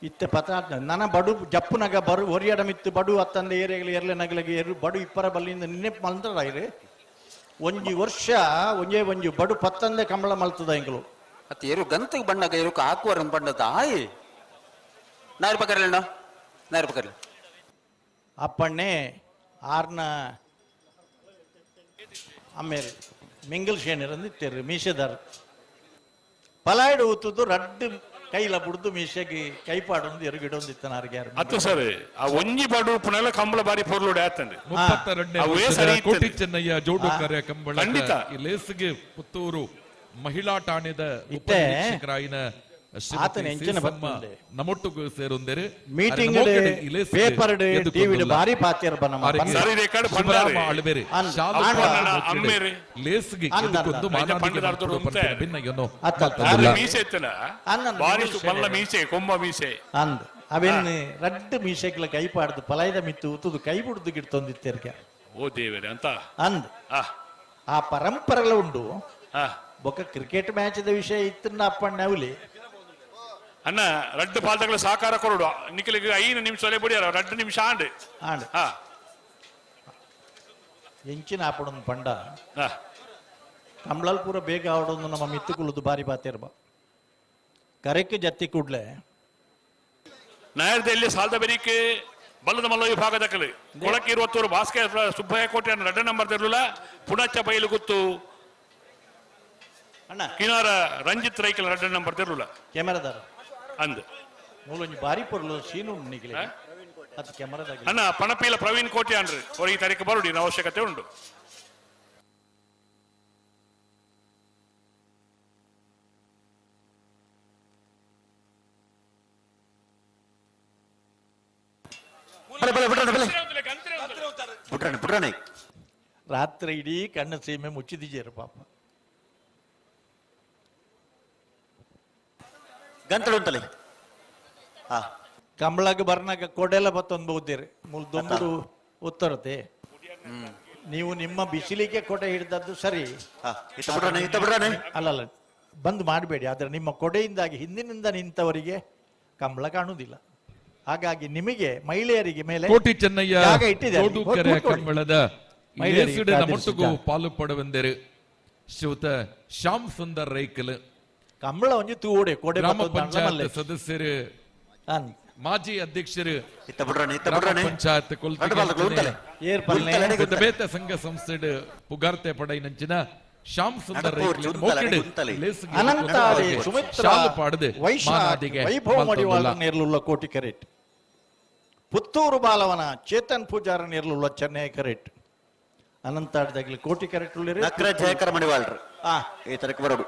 ಇತ್ತೆ ಪತಾಟ್ ನನ್ನ ಬಡು ಜಪ್ಪುನಗ ಬರು ಒರಿಯಡ ಮಿತ್ತು ಬಡು ಅತ್ತಂದೆ ಏರಿಯಾಗಲಿ ಎರ್ಲೆ ನಗಲಿಗೆ ಎರು ಬಡು ಇಪ್ಪರ ಬಲ್ಲಿಂದ ನಿನ್ನೆ ಮಲ್ತರಾಯ್ರಿ ಒಂಜಿ ವರ್ಷ ಒಂಜಿ ಬಡು ಪತ್ತಂದೆ ಕಂಬಳ ಮಲ್ತದ ಇಂಕಲು ಅತ್ತ ಏರು ಗಂತಗೆ ಬಣ್ಣಗ ಏರು ಹಾಕುವರನ್ ಬಣ್ಣದ ಆಯ್ ನಾಯರ್ ಬಕರ್ಲೆಣ್ಣ ನಾಯರ್ ಬಕರ್ಲೆ ಅಪ್ಪಣ್ಣೆ ಆರ್ನ ಆಮೇಲೆ ಮಿಂಗಲ್ ಶೇನಿರಂದು ಇತ್ತೇರಿ ಮೀಸೆದಾರ್ ಪಲಾಯ್ಡು ಊತದ್ದು ರಡ್ಡು ಕೈಲ ಬುಡ್ದು ಮೀಸೆಗೆ ಕೈಪಾಡೊಂದು ಎರಗಿಡೊಂದು ಇತ್ತನಾರಿಗೆ ಅತ್ತು ಸರ್ ಆ ಒಂಜಿ ಪಾಡು ಪುನಃ ಕಂಬಳ ಬಾರಿ ಪೊರ್ಲುಡೆ ಆತಂದೆ 32ನೇ ಕೋಟಿ ಚೆನ್ನಯ್ಯ ಜೋಡು ಕಾರ್ಯ ಕಂಬಳ ಖಂಡಿತ ಈ ಲೇಸ್ಗೆ ಪುತ್ತೂರು ಮಹಿಳಾ ಠಾಣೆದ ಉಪನಿರೀಕ್ಷಕರಾಯಿನ ಆತನ ಎಂಚಿನ ಬರ್ತದೆ ನಮೊಟ್ಟುಗು ಸೇರೊಂದೆರು ಮೀಟಿಂಗ್ ಪೇಪರ್ ಟಿವಿ ಬಾರಿ ಪಾತಿಯರ್ ಆಳ್ಬೇರೆ ಲೇಸ್ಗೆ ಎದುಕೊಂದು ಮಾತಾಡಿ ಭಿನ್ನ ಏನೋ ಮೀಸೆ ಕೊಂಬ ಮೀಸೆ ಅಂದ್ ಅವೆನ್ ರಡ್ಡು ಮೀಸೆಕ್ಲ ಕೈ ಪಾಡ್ದು ಪಲಾಯ್ದ ಮಿತ್ತು ಉತ್ತದು ಕೈ ಬುಡ್ದು ಗಿಡ್ತೊಂದಿತ್ತೇರ್ಗೆ ಓ ದೇವರೇ ಅಂತ ಅಂದ್ ಆ ಪರಂಪರೆಲ್ಲ ಉಂಡು ಬೊಕ್ಕ ಕ್ರಿಕೆಟ್ ಮ್ಯಾಚ್ ವಿಷಯ ಇತ್ತನ್ನ ಅಪ್ಪಣ್ಣ ಅವಲಿ ಅಣ್ಣ ರಡ್ಡು ಪಾಲ್ತಗಳ ಸಹಕಾರ ಕೊರಡು ನಿಖಿಲಿಗೆ 5 ನಿಮಿಷ ಬಡಿಯಾರ 2 ನಿಮಿಷ ಆಂಡ್ ಎಂಚಿನ ಆಪಡೊಂದು ಪಂಡ ಕಂಬಳಲ್ ಪೂರ ಬೇಗ ಆವಡೊಂದು ನಮ್ಮ ಮಿತ್ತು ಕುಲುದು ಬಾರಿ ಬಾತಿರ್ಬ ಕರೆಕ್ಕೆ ಜತ್ತಿ ಕೂಡ್ಲೆ ನಯರದಲ್ಲಿ ಸಾಲದ ಬೆರಿಕೆ ಬಲ್ಲದ ಮಲ್ಲ ವಿಭಾಗದಕ್ಕಲಿ ಕೊಳಕ್ಕೆ 20 ಭಾಸ್ಕರ್ ಸುಬ್ಬಯ್ಯ ಕೋಟೆ 2 ನಂಬರ್ ತೆರಲಿಲ್ಲ ಪುಣಚ್ಚ ಬಯಲು ಗುತ್ತು ಅಣ್ಣ ಕಿನಾರ ರಂಜಿತ್ ರೈಕಲ್ 2 ನಂಬರ್ ತೆರಲಿಲ್ಲ ಕ್ಯಾಮೆರಾದಾರ ಅಂದ್ ಮೂಲೊಂಜಿ ಬಾರಿ ಪೊರ್ಲು ಸೀನು ನಿಖಿಲೆ ಅದು ಕ್ಯಾಮೆರಾದಾಗ ಅಣ್ಣ ಪಣಪೀಲ ಪ್ರವೀಣ್ ಕೋಟೆ ಅನ್ರಿ ಅವ್ರಿಗೆ ಈ ತಾರೀಕು ಬರೋಡಿನ ಅವಶ್ಯಕತೆ ಉಂಟು ರಾತ್ರಿ ಇಡೀ ಕಣ್ಣು ಸೀಮೆ ಮುಚ್ಚಿದೀಜೇರು ಪಾಪ ಗಂಟಲು ಉಂಟಲೆ ಕಂಬಳಗ ಬರ್ನಾಗ ಕೊಡೆಲ್ಲ ಬತ್ತೊಂದು ಬೋದಿರಿ ಮುಲ್ ದೊಂಬುಡು ಉತ್ತರತೆ ನೀವು ನಿಮ್ಮ ಬಿಸಿಲಿಗೆ ಕೊಡೆ ಹಿಡಿದದ್ದು ಸರಿ ಅಲ್ಲಲ್ಲ ಬಂದ್ ಮಾಡಬೇಡಿ ಆದ್ರೆ ನಿಮ್ಮ ಕೊಡೆಯಿಂದಾಗಿ ಹಿಂದಿನಿಂದ ನಿಂತವರಿಗೆ ಕಂಬಳ ಕಾಣುವುದಿಲ್ಲ ಹಾಗಾಗಿ ನಿಮಗೆ ಮಹಿಳೆಯರಿಗೆ ಮೇಲೆ ಕೋಟಿ ಚೆನ್ನಯ್ಯ ಜೋಡು ಕೆರೆ ಕಂಬಳದ ನಮೊಟ್ಟುಗು ಪಾಲು ಪಡುವೆಂದರು ಶ್ರೀಯುತ ಶ್ಯಾಮ್ ಸುಂದರ್ ರೈಕಲ್ ಕಂಬಳ ಒಂಜಿ ತೂಡೆ ಕೊಡೆ ಗ್ರಾಮ ಪಂಚಾಯತ್ ಸದಸ್ಯರು ಮಾಜಿ ಅಧ್ಯಕ್ಷರು ಪಂಚಾಯತ್ ಬೇತ ಸಂಘ ಸಂಸ್ಥೆ ಪುಗಾರ್ತೆ ಪಡೈನಂಚಿನ ಶ್ಯಾಮ್ ಸುಂದರ್ నేర్లుల్ల కోటి కరెట్ పుత్తూరు బాలవన చేతన్ పూజార నేర్లుల్ల చెన్నై కరెట్ అనంతాడి దగ్గర కోటి కరెట్ జయకర మణివాಳ್ರು ಈ ತರಕ್ಕೆ ಬರೋಡು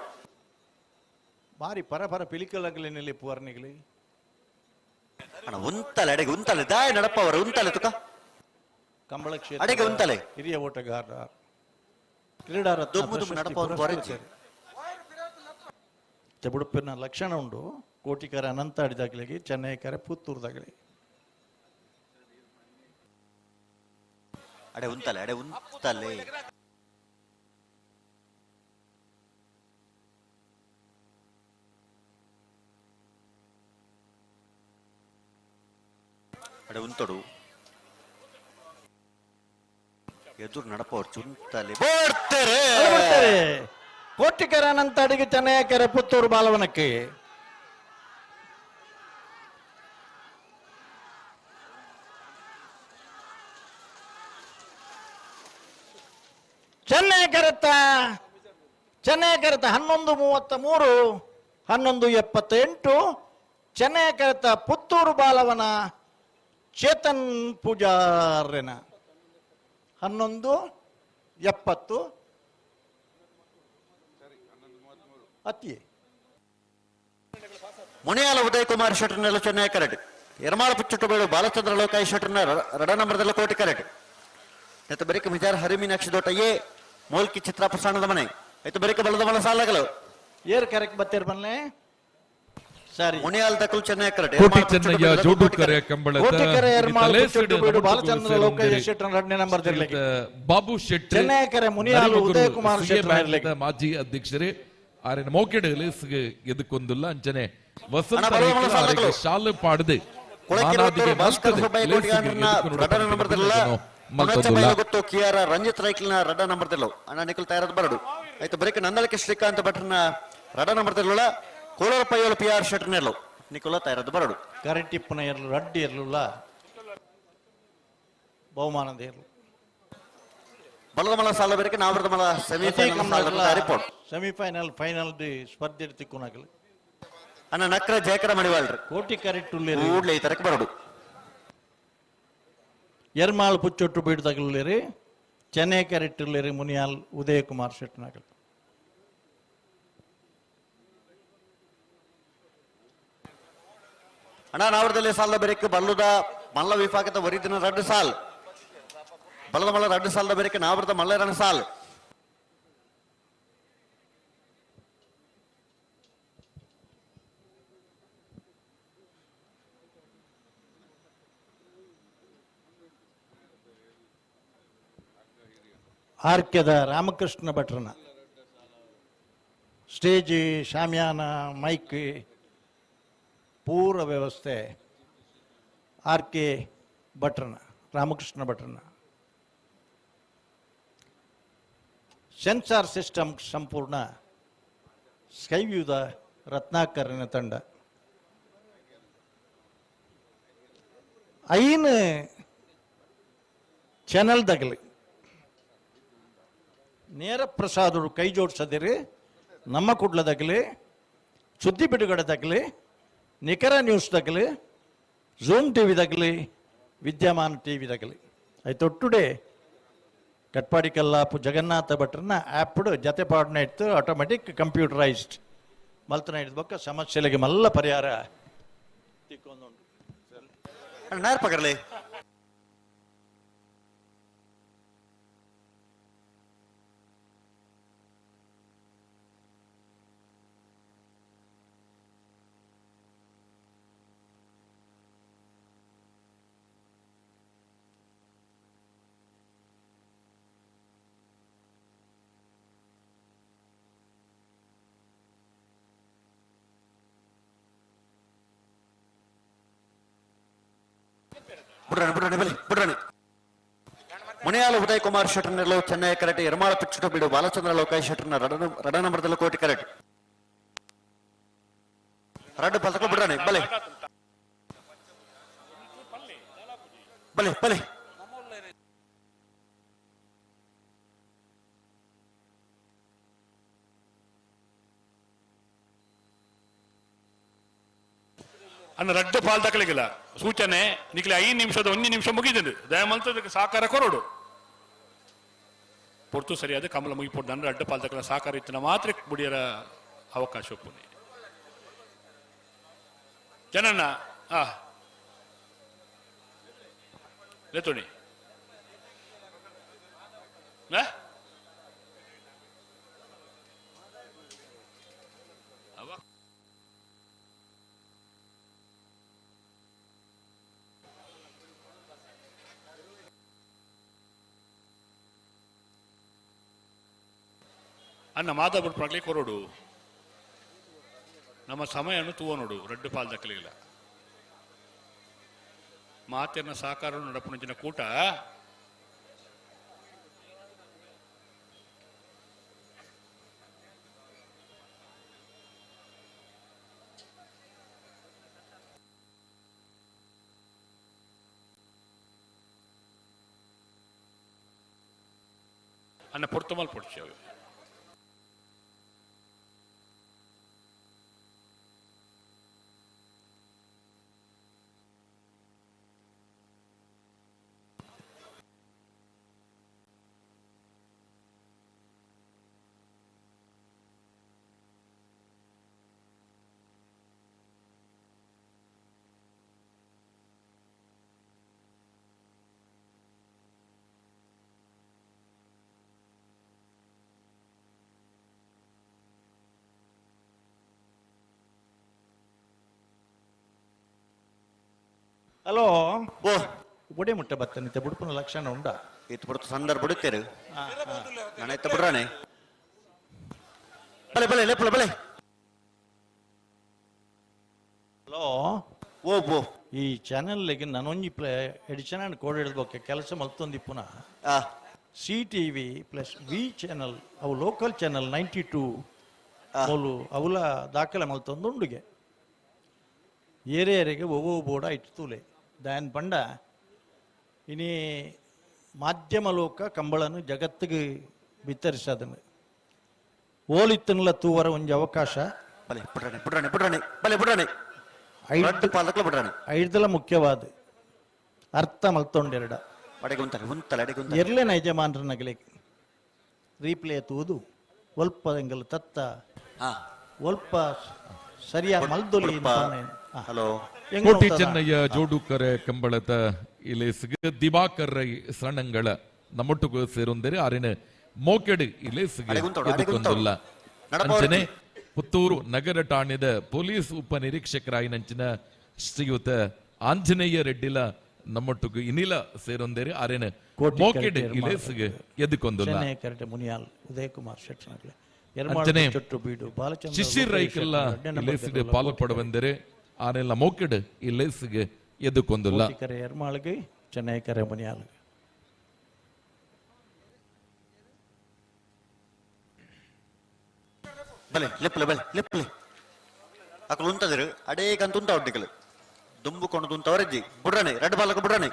ಬಾರಿ ಪರಪರ ಪಿಲಿಕಲಗಲಿ ನೆಲೆ ಪುವರ್ನಿಗಲಿ ಅಣ್ಣ ಉಂತಲೆ ಅಡೆಗೆ ಉಂತಲೆ ದಾಯ ನಡಪವರ ಉಂತಲೆ ತುಕ ಕಂಬಳ ಕ್ಷೇತ್ರ ಅಡೆಗೆ ಉಂತಲೆ ಹಿರಿಯ ಓಟಗಾರ ಕ್ರೀಡಾರತ್ನ ಉಡುಪಿನ ಲಕ್ಷಣ ಉಂಡು ಕೋಟಿಕರ ಅನಂತಾಡಿದಾಗಲಿಗೆ ಚೆನ್ನೈಕರ ಪುತ್ತೂರ್ದಾಗಲಿ ಅಡೆ ಉಂತಲೆ ಅಡೆ ಉಂತಡು ಎದುರು ನಡಪವ್ರು ಚುಂತಲೆ ಕೋಟಿಕರ ಅನಂತಾಡಿಗೆ ಚೆನ್ನೈಕರ ಪುತ್ತೂರು ಬಾಲವನಕ್ಕೆ ಚೆನ್ನೈಕರತ್ತ 11:33 11:78 ಚೆನ್ನೈಕರತ್ತ ಪುತ್ತೂರು ಬಾಲವನ ಚೇತನ್ ಪೂಜಾರನ 11:70 ಅತಿ ಮುನಿಯಾಲ ಉದಯ್ ಕುಮಾರ್ ಶೆಟ್ಟರ್ನೆಲ್ಲ ಚೆನ್ನೈ ಕರೆಟ್ ಎರ್ಮಾಳ ಪುಚ್ಚುಟ್ಟಬೇಳು ಬಾಲಚಂದ್ರ ಲೋಕಾಯಿ ಶೆಟ್ಟರ್ನ 2 ನಂಬರ್ದಲ್ಲ ಕೋಟಿ ಕರೆಟ್ ನೆತ್ತ ಬರಿಕ ಮಿಜಾರ್ ಹರಿಮೀನಾಕ್ಷಿ ದೊಡ್ಡಯ್ಯೇ ಮೋಲ್ಕಿ ಚಿತ್ರ ಪ್ರಸಾರಣದ ಮನೆ ಆಯ್ತು ಬರಿಕ ಬಲದ ಮನ ಸಾಲಗಳು ಏರ್ ಕರೆಕ್ಟ್ ಬತ್ತೇರ್ ಬನ್ನೆ ಸರಿ ಮುನಿಯಾಲ್ ತಕಲ್ ಚೆನ್ನೈ ಕರೆಟ್ ಕೋಟಿ ಚೆನ್ನಯ್ಯ ಜೋಡು ಕೆರೆ ಕಂಬಳದ ಕೋಟಿಕರ ಎರ್ಮಾಳ ಪುಚ್ಚುಟ್ಟಬೇಳು ಬಾಲಚಂದ್ರ ಲೋಕಾಯಿ ಶೆಟ್ಟರ್ನ 2ನೇ ನಂಬರ್ ದಿರಲಿ ಬಾಬು ಶೆಟ್ಟಿ ಚೆನ್ನೈಕರ ಮುನಿಯಾಲ ಉದಯ್ ಕುಮಾರ್ ಶೆಟ್ಟರ್ ಮಾಜಿ ಅಧ್ಯಕ್ಷರೇ ಆರಿನ ಮೌಕೆಡ್ ಲೇಸ್ಗೆ ಎದಕ್ಕೊಂದಿಲ್ಲ ಅಂಚನೆ ವಸಂತ ಶಾಲು ಪಾಡದೆ ಗೊತ್ತು ಕಿಯಾರ ರಂಜಿತ್ ರೈಕಲ್ನ 2 ನಂಬರ್ ತೆರಳು ಅಣ್ಣ ನಿಖಲ್ ತಯಾರದ ಬರಡು ಆಯ್ತು ಬರೀಕ ನಂದಲಕ್ಕೆ ಶ್ರೀಕಾಂತ್ ಭಟ್ರನ 2 ನಂಬರ್ ತೆರಳುಳ ಕೋಳರ ಪೈಯಲು ಪಿ ಆರ್ ಶೆಟ್ಟರ್ ನೆರಳು ನಿಖಲ ತಯಾರದ ಬರಡು ಕರೆಂಟ್ ಇಪ್ಪನ ಎರಲು ರಡ್ಡಿ ಎರಲುಲ್ಲ ಬಹುಮಾನದ ಎರಲು ಬಲದ ಮಲ ಸಾಲ ಬೇರೆ ನಾವರದ ಮಲ ಸೆಮಿಫೈನಲ್ ಸೆಮಿಫೈನಲ್ ಫೈನಲ್ ಸ್ಪರ್ಧೆ ತಿಕ್ಕುನಾಗಲಿ ಅನ್ನ ನಕ್ರ ಜಯಕರ ಮಡಿವಾಳ್ರಿ ಕೋಟಿ ಕರೆಕ್ಟ್ ಕೂಡ್ಲೆ ಈ ತರಕ್ಕೆ ಬರೋಡು ಎರ್ಮಾಳ್ ಪುಚ್ಚೊಟ್ಟು ಬೀಡ್ದಾಗಲಿರಿ ಚೆನ್ನೈ ಕರೆಕ್ಟಿರ್ಲಿರಿ ಮುನಿಯಾಲ್ ಉದಯಕುಮಾರ್ ಶೆಟ್ನಾಗಲ್ ಅಣ್ಣ ನಾವರದಲ್ಲಿ ಸಾಲದ ಬೆರಕೆ ಬಲ್ಲುದ ಮಲ್ಲ ವಿಭಾಗದ ವರಿದಿನ 2 ಸಾಲ್ ಬಲ್ಲದ ಮಲ್ಲ 2 ಸಾಲದ ಬೆರಕೆ ನಾವರದ ಮಲ್ಲ 2 ಸಾಲ್ ಆರ್ಕ್ಯದ ರಾಮಕೃಷ್ಣ ಭಟ್ರನ ಸ್ಟೇಜ್ ಶಾಮಿಯಾನ ಮೈಕ್ ಪೂರ್ವ ವ್ಯವಸ್ಥೆ ಆರ್.ಕೆ. ಭಟ್ರನ ರಾಮಕೃಷ್ಣ ಭಟ್ರನ ಸೆನ್ಸಾರ್ ಸಿಸ್ಟಮ್ ಸಂಪೂರ್ಣ ಸ್ಕೈವ್ಯೂದ ರತ್ನಾಕರನ ತಂಡ ಐನ್ ಚಾನಲ್ ದಗಲಿ ನೇರ ಪ್ರಸಾದರು ಕೈ ಜೋಡಿಸದಿರಿ ನಮ್ಮ ಕುಡ್ಲದಾಗಲಿ ಸುದ್ದಿ ಬಿಡುಗಡೆದಾಗಲಿ ನಿಖರ ನ್ಯೂಸ್ದಾಗಲಿ ಝೂಮ್ ಟಿವಿದಾಗಲಿ ವಿದ್ಯಮಾನ ಟಿವಿದಾಗಲಿ ಆಯ್ತು ಟುಡೇ ಕಟ್ಪಾಡಿ ಕಲ್ಲಾಪು ಜಗನ್ನಾಥ ಭಟ್ರನ್ನ ಆ್ಯಪ್ಡ್ ಜತೆ ಪಾಡ್ನ ಇತ್ತು ಆಟೋಮೆಟಿಕ್ ಕಂಪ್ಯೂಟರೈಸ್ಡ್ ಮಲ್ತನ ಹಿಡಿದ ಬೊಕ್ಕ ಸಮಸ್ಯೆಗಳಿಗೆ ಮಲ್ಲ ಪರಿಹಾರ ಪಗರ್ಲಿ ಮುನಿಯಾಲ ಉದಯ್ ಕುಮಾರ್ ಶೆಟ್ಟರ್ನಲ್ಲೂ ಚೆನ್ನೈ ಕರೆಟ್ ಎರ್ಮಾಳ ಪಿಚ್ಚುಟ ಬಿಡು ಬಾಲಚಂದ್ರ ಲೋಕಾಯ್ ಶೆಟ್ಟರ್ನ ರಡ ನಂಬರ್ದಲ್ಲೂ ಕೋಟಿ ಕರೆಟ್ ರಡ್ಡು ಪಲ್ತಕ ಬಿಡ್ರಾಣಿ ಬಲೆ ಬಲೆ ಬಲೆ ಅನ್ನ ರಡ್ಡು ಪಾಲ್ ತಕಲಿಕ್ಕಿಲ್ಲ ಸೂಚನೆ ನಿಕ್ಲಿ 5 ನಿಮಿಷದ 1 ನಿಮಿಷ ಮುಗಿದಿದ್ದು ದಯಮಂತದಕ್ಕೆ ಸಹಕಾರ ಕೊರೋಡು ಪೊರ್ತು ಸರಿಯಾದ ಕಮಲ ಮುಗಿಪೊಡ್ದು ಅಂದ್ರೆ ಅಡ್ಡ ಪಾಲ್ ತಕಲ ಸಹಕಾರ ಇತ್ತಿನ ಮಾತ್ರ ಬುಡಿಯರ ಅವಕಾಶ ಒಪ್ಪುನಿ ಜನನ್ನ ಲೆತೋಣಿ ಅನ್ನ ಮಾತಾಡ್ಬಿಟ್ಟು ಪ್ರಾಗ್ಲಿ ಕೊರೋಡು ನಮ್ಮ ಸಮಯನು ತೂವ ನೋಡು ರಡ್ಡು ಪಾಲ್ ದಕ್ಕಲಿಲ್ಲ ಮಾತಿನ ಸಹಕಾರ ನಡಪುಣಜಿನ ಕೂಟ ಅನ್ನ ಪೊರ್ತಮಲ್ ಪೊಡ್ಚೇವೆ ಹಲೋ ಓ ಬುಡಿ ಮುಟ್ಟ ಬತ್ತನಿತ್ತೆ ಬುಡುಪುನ ಲಕ್ಷಣ ಉಂಡ ಇತ್ತು ಬಿಡ್ತು ಸಂದರ್ಭ ಬಿಡುತ್ತೇರು ನಾನು ಎತ್ತ ಬಿಡ್ರಾನೆ ಬಲೆ ಬಲೆ ಲೆಪ್ಪಲ ಬಲೆ ಹಲೋ ಓ ಬೋ ಈ ಚಾನೆಲ್ಗೆ ನಾನೊಂಜಿ ಎಡಿಷನ್ ಕೋಡ್ ಹಿಡಿದ್ಬೋಕೆ ಕೆಲಸ ಮಲ್ತೊಂದಿಪ್ಪುನ CTV ಪ್ಲಸ್ ವಿ ಚಾನಲ್ ಅವು ಲೋಕಲ್ ಚಾನಲ್ 92 ಅವಳು ಅವಳ ದಾಖಲೆ ಮಲ್ತೊಂದು ಉಂಡುಗೆ ಏರಿಯರಿಗೆ ಒವ್ವು ಬೋಡ ಇಟ್ಟುಲೆ ದಾಯನ್ ಪಂಡ ಇನಿ ಮಾಧ್ಯಮ ಲೋಕ ಕಂಬಳನ್ನು ಜಗತ್ತಿಗೆ ಬಿತ್ತರಿಸದನು ಓಲಿತ್ತನಲ ತೂವರ ಒಂಜಿ ಅವಕಾಶ ಬಲೆ ಬಿಡ್ರಾಣಿ ಬಿಡ್ರಾಣಿ ಬಿಡ್ರಾಣಿ ಬಲೆ ಬಿಡ್ರಾಣಿ ಪಾಲಕ್ಲ ಬಿಡ್ರಾಣಿ ಐದಲ ಮುಖ್ಯವಾದ ಅರ್ಥ ಮಲ್ತೊಂಡೆರಡ ಅಡೆಗೆ ಉಂತಲೆ ಅಡೆಗೆ ಉಂತಲೆ ಎರ್ಲೇನ ಯಜಮಾನ್ರ ನಗಲೆ ರೀಪ್ಲೇ ತೂದು ಒಲ್ಪ ಎಂಗಲ್ ತತ್ತ ಒಲ್ಪ ಸರಿಯಾಗಿ ಮಲ್ದೊಲಿ ಹಲೋ ಕೋಟಿ ಚೆನ್ನಯ್ಯ ಜೋಡುಕರೆ ಕಂಬಳದ ಇಲೇಸಿಗೆ ದಿವಾಕರ್ ರೈ ಸಣ್ಣಂಗಳ ನಮ್ಮೊಟ್ಟಿಗೂ ಸೇರೊಂದರೆ ಆರಿನ ಮೋಕೆಡು ಇಲೇಸಿಗೆ ಎದುಕೊಂದುಲ್ಲ ಅಂಚನೆ ಪುತ್ತೂರು ನಗರ ಠಾಣೆದ ಪೊಲೀಸ್ ಉಪನಿರೀಕ್ಷಕರಾಗಿ ನಂಚಿನ ಶ್ರೀಯುತ ಆಂಜನೇಯ ರೆಡ್ಡಿಲ ನಮ್ಮೊಟ್ಟಿಗೂ ಇನಿಲ ಸೇರೊಂದರೆ ಆರಿನ ಮೋಕೆಡು ಇಲೇಸಿಗೆ ಎದುಕೊಂದುಲ್ಲ ಮುನಿಯಾಲ್ ಉದಯ ಕುಮಾರ್ ಶೆಟ್ಟಿ ಅಂಚನೆ ಶಿಶಿರ್ ರೈಕೆಲ್ಲ ಇಲೇಸಿಗೆ ಪಾಲ್ಪಡುವಂದರೆ ಆನೆಲ್ಲ ಮೋಕೆಡು ಇಲೇಸಿಗೆ ಎದುಕೊಂದುಲ್ಲ ಎರ್ಮಾಳಿಗೆ ಚೆನ್ನೈ ಕರೆ ಮುನಿಯಾಲ್ ಬಲೆ ಲೆಪ್ಪಲೆ ಬಲೆ ಲೆಪ್ಪಲೆ ಅಕಲು ಉಂತದಿರು ಅಡೇಕಂತ ಉಂಟ ಒಡ್ಡಿಕಲು ದುಂಬುಕೊಂಡು ಉಂಟವರಜ್ಜಿ ಬುಡ್ರಾಣಿ ರೆಡ್ ಬಾಲಕ ಬುಡ್ರಾಣಿ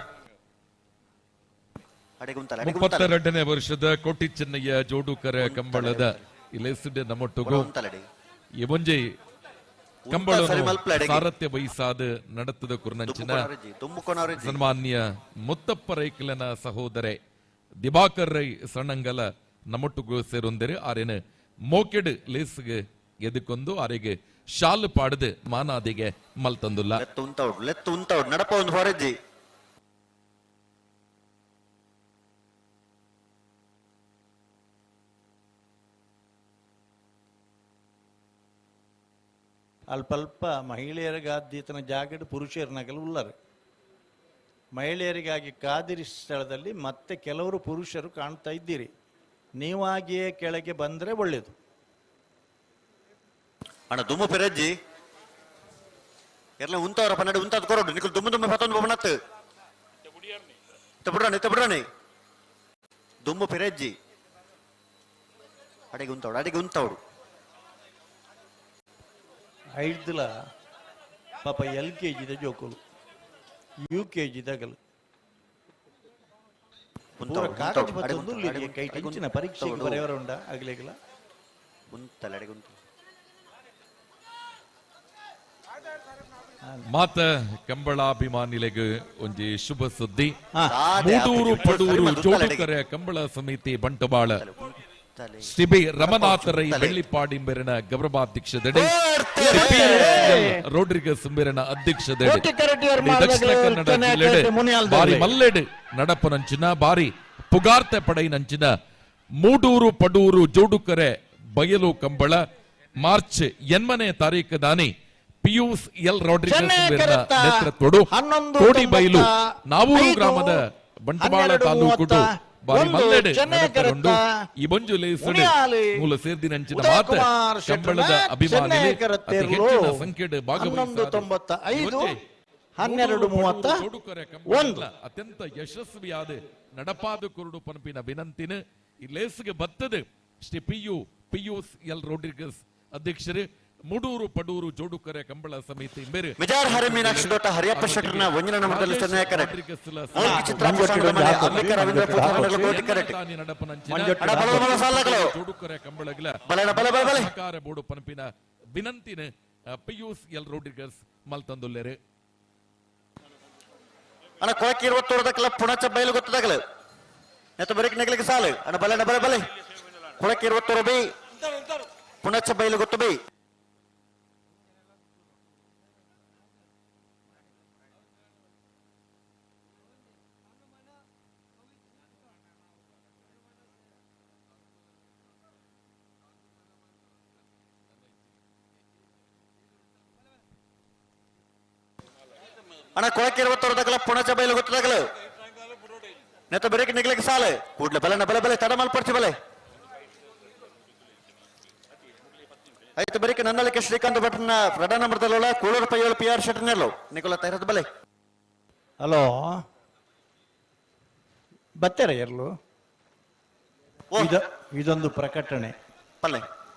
ಅಡೆಗೆ ಉಂತಲ್ಲ 32ನೇ ವರ್ಷದ ಕೋಟಿ ಚೆನ್ನಯ್ಯ ಜೋಡುಕರ ಕಂಬಳದ ಇಲೇಸಿಡೆ ನಮ್ಮೊಟ್ಟಿಗೂ ಮುಂಜೆ ಕಂಬಳ ಸಾರಥ್ಯ ವಹಿಸಾದ ನಡೆತದ ಕುರ್ನಂಚಿನ ಸನ್ಮಾನ್ಯ ಮುತ್ತಪ್ಪ ರೈಕಲನ ಸಹೋದರ ದಿವಾಕರ್ ರೈ ಸಣ್ಣಂಗಲ ನಮ್ಮೊಟ್ಟಿಗೂ ಸೇರೊಂದರೆ ಆರೇನು ಮೋಕೆಡು ಲೇಸ್ಗೆ ಎದುಕೊಂದು ಆರೆಗೆ ಶಾಲು ಪಾಡದು ಮಾನಾದಿಗೆ ಮಲ್ತಂದುಲ್ಲ ಲೆತ್ತು ಉಂಟೌಡ್ ನಡಪ ಒಂದು ಹೊರಜ್ಜಿ ಅಲ್ಪಲ್ಪ ಮಹಿಳೆಯರಿಗಾದ್ಯತನ ಜಾಗಡ್ ಪುರುಷರ ನಗಲು ಉಳ್ಳರು ಮಹಿಳೆಯರಿಗಾಗಿ ಕಾದಿರಿ ಸ್ಥಳದಲ್ಲಿ ಮತ್ತೆ ಕೆಲವರು ಪುರುಷರು ಕಾಣ್ತಾ ಇದ್ದೀರಿ ನೀವಾಗಿಯೇ ಕೆಳಗೆ ಬಂದ್ರೆ ಒಳ್ಳೇದು ಅಣ್ಣ ದುಮ್ಮು ಪೆರಜ್ಜಿ ಎಲ್ಲ ಉಂತವರ ಪನ್ನಡ ಉಂತದ್ ಕೊರೋಡು ನಿಕಲ್ ದುಮ್ಮು ದುಮ್ಮೆ ಪತ್ತೊಂದು ಬಣ್ಣತ್ತು ತಬಿಡ್ರಾಣಿ ದುಮ್ಮು ಪೆರಜ್ಜಿ ಅಡೆಗೆ ಉಂತವಡು ಐದಲ ಪಾಪ LKG ಜೋಕುಲು UKG ದಗಲು ಕಾಗಜ ಬತ್ತೊಂದು ಕೈ ಟೆಂಚಿನ ಪರೀಕ್ಷೆಗೆ ಬರೆಯವರ ಉಂಡ ಆಗ್ಲೇಗಲ ಉಂತಲಡೆಗೆ ಉಂತ ಮಾತ ಕಂಬಳಾಭಿಮಾನಿಲೆಗೆ ಒಂಜಿ ಶುಭ ಸುದ್ದಿ ಮೂಡೂರು ಪಡೂರು ಜೋಡುಕರೆ ಕಂಬಳ ಸಮಿತಿ ಬಂಟವಾಳ ಶ್ರೀ ಬಿ ರಮನಾಥ ರೈ ಬೆಳ್ಳಿಪಾಡಿಂಬೆರನ ಗೌರವಾಧ್ಯಕ್ಷದಡಿ ರೋಡ್ರಿಗಸ್ ಇಂಬೆರನ ಅಧ್ಯಕ್ಷದಡಿ ದಕ್ಷಿಣ ಕನ್ನಡ ಜಿಲ್ಲೆಡೆ ಬಾರಿ ಮಲ್ಲೆಡು ನಡಪನಂಚಿನ ಬಾರಿ ಪುಗಾರ್ತೆ ಪಡೆಯಿನಂಚಿನ ಮೂಡೂರು ಪಡೂರು ಜೋಡುಕರೆ ಬಯಲು ಕಂಬಳ ಮಾರ್ಚ್ 8ನೇ ತಾರೀಕು ದಾನಿ ಪಿಯೂಸ್ ಎಲ್ ರೋಡ್ರಿಗಸ್ ನೇತೃತ್ವಡು ಕೋಡಿ ಬೈಲು ನಾವೂರು ಗ್ರಾಮದ ಬಂಟವಾಳ ತಾಲೂಕು ಬಾರಿ ಮಲ್ಲೆಡೆ ನಡೆಕೊಂಡು ಈ ಮಂಜು ಲೇಸಡೆ ಮೂಲ ಸೇರ್ದಿನಂಚಿನ ಮಾತ ಕಂಬಳದ ಅಭಿಮಾನಿ ಅತಿ ಹೆಚ್ಚಿನ ಸಂಖ್ಯೆಡೆ ಅತ್ಯಂತ ಯಶಸ್ವಿಯಾದ ನಡಪಾದ ಕುರುಡು ಪಂಪಿನ ವಿನಂತಿನ ಈ ಲೇಸ್ಗೆ ಬತ್ತದ ಶ್ರೀ ಪಿಯೂಸ್ ಎಲ್ ರೋಡ್ರಿಗಸ್ ಅಧ್ಯಕ್ಷರು ಮೂಡೂರು ಪಡೂರು ಜೋಡುಕರೆ ಕಂಬಳ ಸಮಿತಿ ಬೇರೆ ವಿಜಾರ ಹರಿ ಮೀನಾಕ್ಷಿ ದೊಡ್ಡ ಹರಿಯಪ್ಪ ಶೆಟ್ಟರ್ನ ವಂಜನ ನಮದಲ್ಲಿ ಚೆನ್ನಯ್ಯಕರೆ ಜೋಡುಕರೆ ಕಂಬಳಗಳ ಸಹಕಾರ ಬೋರ್ಡು ಪಂಪಿನ ವಿನಂತಿನ ಪಿಯೂಸ್ ಎಲ್ ರೋಡ್ರಿಗಸ್ ಮಲ್ತಂದುಲ್ಲೆರೆ ಅಣ್ಣ ಕೊಳಕ್ಕೆ 20 ಪುಣಚ ಬಯಲು ಗೊತ್ತದಾಗಲ ನೆತ್ತ ಬರೀಕ್ ನೆಗಲಿಕ್ಕೆ ಸಾಲು ಅಣ್ಣ ಬಲೆ ಕೊಳಕ್ಕೆ 20 ಬೈ ಪುಣಚ ಬಯಲು ಗೊತ್ತು ಬೈ ಅಣ್ಣ ಕೊಳಕ್ಕೆ 20 ಪುಣಚ ಬಯಲು ಗೊತ್ತದಾಗಲ ನೆತ್ತ ಬರೀಕ್ ನೆಗಲಿಕ್ಕೆ ಸಾಲು ಕೂಡ್ಲೆ ಬಲೆ ತಡ ಮಲ್ಪಡ್ಸಿ ಬಲೆ ಐದು ಬರೀಕ ನನ್ನಲಿಕ್ಕೆ ಶ್ರೀಕಾಂತ್ ಭಟ್ನ ಪ್ರಧಾನ ಮೃತಲ್ಲ ಕೋಳೂರು ಪೈಯಳು PR ಶೆಟ್ಟರ್ನೆಲ್ಲೋ ನಿಕೋಲ ತೈರದ್ ಬಲೆ ಹಲೋ ಬತ್ತೆರ ಎರ್ಲು ಇದೊಂದು ಪ್ರಕಟಣೆ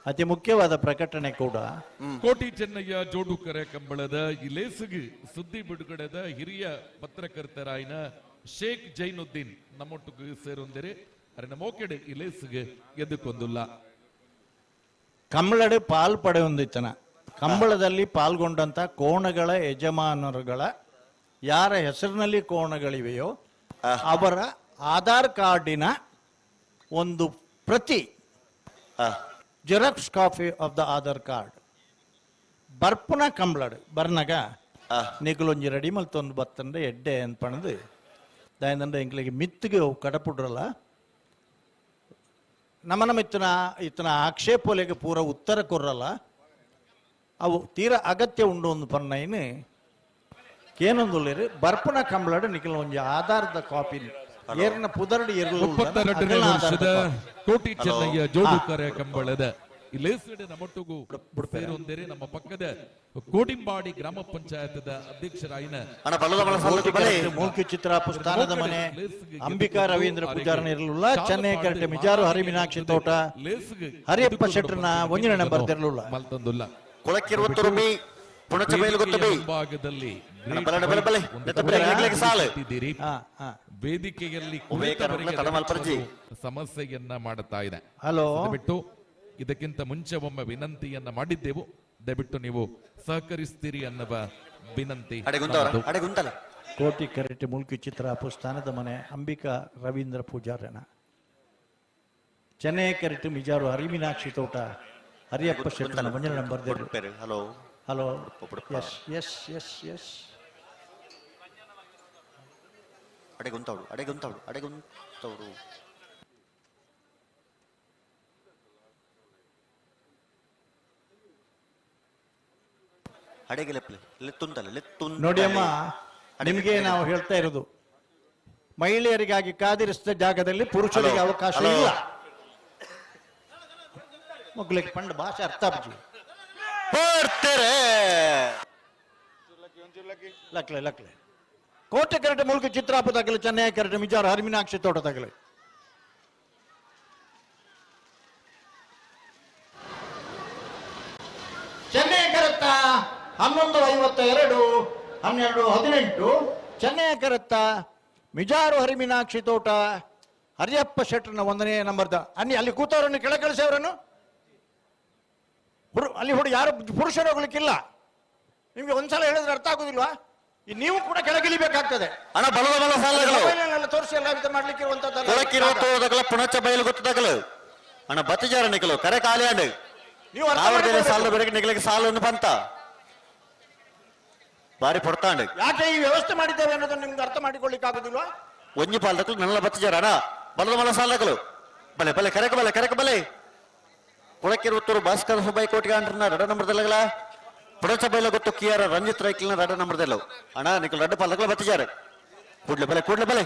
ಅತಿ ಮುಖ್ಯವಾದ ಪ್ರಕಟಣೆ ಕೂಡ ಕೋಟಿ ಚೆನ್ನಯ್ಯ ಜೋಡುಕರೆ ಕಂಬಳದ ಈ ಲೇಸಿಗೆ ಸುದ್ದಿ ಬಿಡುಗಡೆದ ಹಿರಿಯ ಪತ್ರಕರ್ತರಾಯಿನ ಶೇಖ್ ಜೈನುದ್ದೀನ್ ನಮ್ಮೊಟ್ಟಿಗೆ ಸೇರೊಂದರೆ ಅರಿನ ಮೋಕೆಡೆ ಈ ಲೇಸಿಗೆ ಎದುಕೊಂದುಲ್ಲ ಕಂಬಳಡೆ ಪಾಲ್ ಪಡೆ ಹೊಂದಿತ್ತನ ಕಂಬಳದಲ್ಲಿ ಪಾಲ್ಗೊಂಡಂತ ಕೋಣಗಳ ಯಜಮಾನರುಗಳ ಯಾರ ಹೆಸರಿನಲ್ಲಿ ಕೋಣಗಳಿವೆಯೋ ಅವರ ಆಧಾರ್ ಕಾರ್ಡಿನ ಒಂದು ಪ್ರತಿ, xerox copy of the Aadhaar card ಬರ್ಪುನ ಕಂಬಳಡ್ ಬರ್ನಗ ನಿಗುಲೊಂಜಿ ರೆಡಿ ಮಲ್ತೊಂದು ಬತ್ತಂದ್ರೆ ಎಡ್ಡೆ ಅನ್ಪಣದು ದಾಯಂದ್ರೆ ಎಂಕ್ಲಿಗೆ ಮಿತ್ತಿಗೆ ಕಡಪುಡ್ರಲ್ಲ ನಮ್ಮನ ಇತ್ತನ ಆಕ್ಷೇಪೋಲೆಗೆ ಪೂರ ಉತ್ತರ ಕೊರ್ರಲ್ಲ ಅವು ತೀರಾ ಅಗತ್ಯ ಉಂಡು ಒಂದು ಪನ್ನೈನು ಕೇನೊಂದುಲ್ಲೇರು ಬರ್ಪುನ ಕಂಬಳಡ್ ನಿಖಿಲ್ ಒಂಜಿ ಆಧಾರದ ಕಾಪಿ ಏರ್ನ ಪುದರ್ಡಿ ಮುಪ್ಪತ್ತೆರಡನೇ ವರ್ಷದ ಕೋಟಿ ಚೆನ್ನಯ್ಯ ಜೋಡುಕರೆ ಕಂಬಳದ ಇಲೇಸಡೆ ನಮ್ಮೊಟ್ಟಿಗೂ ಸೇರೊಂದೇರಿ ನಮ್ಮ ಪಕ್ಕದ ಕೋಟಿಂಬಾಡಿ ಗ್ರಾಮ ಪಂಚಾಯತದ ಅಧ್ಯಕ್ಷರಾಯಿನ ಮೂಲ್ಕಿ ಚಿತ್ರಾಪು ಸ್ಥಾನದ ಮನೆ ಅಂಬಿಕಾ ರವೀಂದ್ರ ಪೂಜಾರನ ಇರಲಿಲ್ಲ ಚೆನ್ನೈ ಕರೆಕ್ಟ್ ಮಿಜಾರು ಹರಿಮೀನಾಕ್ಷಿ ತೋಟ ಹರಿಯಪ್ಪ ಶೆಟ್ಟರ್ನ ಒಂಜಿನ ನಂಬರ್ ತೆರಲಿಲ್ಲ ಮಲ್ತೊಂದುಲ್ಲ ಕೊಳಕಿರುವತ್ತುರುಮಿ ಭಾಗದಲ್ಲಿ ವೇದಿಕೆಯಲ್ಲಿ ಸಮಸ್ಯೆಯನ್ನ ಮಾಡುತ್ತಾ ಇದೆ. ಹಲೋ, ದಯವಿಟ್ಟು ಇದಕ್ಕಿಂತ ಮುಂಚೆ ಒಮ್ಮೆ ವಿನಂತಿಯನ್ನ ಮಾಡಿದ್ದೆವು, ದಯವಿಟ್ಟು ನೀವು ಸಹಕರಿಸ್ತೀರಿ ಅನ್ನುವ ವಿನಂತಿ. ಕೋಟಿ ಕರೆಕ್ಟ್ ಮುಲ್ಕಿ ಚಿತ್ರಾಪು ಸ್ಥಾನದ ಮನೆ ಅಂಬಿಕಾ ರವೀಂದ್ರ ಪೂಜಾರನ ಚೆನ್ನೈ ಕರೆಕ್ಟ್ ಮಿಜಾರು ಹರಿಮೀನಾಕ್ಷಿ ತೋಟ ಹರಿಯಪ್ಪ ಶೆಟ್ಟರ್ನ ಒಂಜಿನ number hello hello yes yes yes yes ಅಡೆಗುಂತವಳು ನೋಡಿ ಅಮ್ಮ, ನಿಮಗೆ ನಾವು ಹೇಳ್ತಾ ಇರೋದು ಮಹಿಳೆಯರಿಗಾಗಿ ಕಾದಿರಿಸಿದ ಜಾಗದಲ್ಲಿ ಪುರುಷರಿಗೆ ಅವಕಾಶ ಇಲ್ಲ. ಮಗ್ಲಿಕ್ಕೆ ಪಂಡ ಭಾಷೆ ಅರ್ಥ ಲಕ್ಲೆ ಲಕ್ಲೆ ಕೋಟೆ ಕೆರಟೆ ಮುಲ್ಕಿ ಚಿತ್ರಾಪದಾಗಲಿ ಚೆನ್ನೈ ಕೆರಟೆ ಮಿಜಾರು ಹರಿಮೀನಾಕ್ಷಿ ತೋಟದಾಗಲಿ ಚೆನ್ನೈ ಕೆರತ್ತ 11:52 12:18 ಚೆನ್ನೈ ಕೆರತ್ತ ಮಿಜಾರು ಹರಿಮೀನಾಕ್ಷಿ ತೋಟ ಹರಿಯಪ್ಪ ಶೆಟ್ಟರ್ನ 1ನೇ ನಂಬರ್ದ ಅಲ್ಲಿ ಕೂತವರನ್ನು ಕೆಳಕಳಿಸಿಯವರನ್ನು ಅಲ್ಲಿ ಹುಡುಗ ಯಾರು ಪುರುಷರು ಹೋಗ್ಲಿಕ್ಕಿಲ್ಲ. ನಿಮ್ಗೆ ಒಂದ್ಸಲ ಹೇಳಿದ್ರೆ ಅರ್ಥ ಆಗುದಿಲ್ವಾ? ನೀವು ಕೂಡ ಕೆಳಗಿಳಿಬೇಕಾಗ್ತದೆ. ಹಣ ಬಲದ ಬಲ ಸಾಲಗಳು ತೋರಿಸಿ ಎಲ್ಲ ವಿಧ ಮಾಡ್ಲಿಕ್ಕೆ ಪುಣಚ ಬಯಲು ಗೊತ್ತದಾಗಲು ಹಣ ಬತ್ತಿಜಾರ ನಿಕಲು ಕರೆ ಖಾಲಿ ಆಂಡ್ ನೀವು ಸಾಲ ಬೆರಗ್ಗೆ ನಿಗಲಿಕ್ಕೆ ಸಾಲನ್ನು ಬಂತ ಬಾರಿ ಪಡ್ತಾಂಡ್ ಯಾಕೆ ಈ ವ್ಯವಸ್ಥೆ ಮಾಡಿದ್ದೇವೆ ಅನ್ನೋದನ್ನು ನಿಮ್ಗೆ ಅರ್ಥ ಮಾಡಿಕೊಳ್ಳಿಕ್ಕೆ ಆಗುದಿಲ್ವಾ? ಒಂಜಿ ಪಾಲದಕ್ಕಳು ನನ್ನ ಬತ್ತಿಜಾರ ಹಣ ಬಲದ ಬಲ ಸಾಲಗಳು ಬಲೆ ಬಲೆ ಕರೆಕ ಬಲೆ ಕೊಳಕಿರುವತ್ತೂರು ಭಾಸ್ಕರ ಸುಬ್ಬಾಯಿ ಕೋಟಿಗಾಂಡ್ರನ 2 ನಂಬರ್ದಲ್ಲ ಪುಣಚ ಬೈಲ ಗೊತ್ತು ಕಿಯಾರ ರಂಜಿತ್ ರೈಕಲ್ನ 2 ನಂಬರ್ದಲ್ಲ ಹಣ ನಿಕಲ್ 2 ಪಾಲದಕ್ಕಳು ಬತ್ತಿಜಾರ ಕೂಡ್ಲೆ ಬಲೆ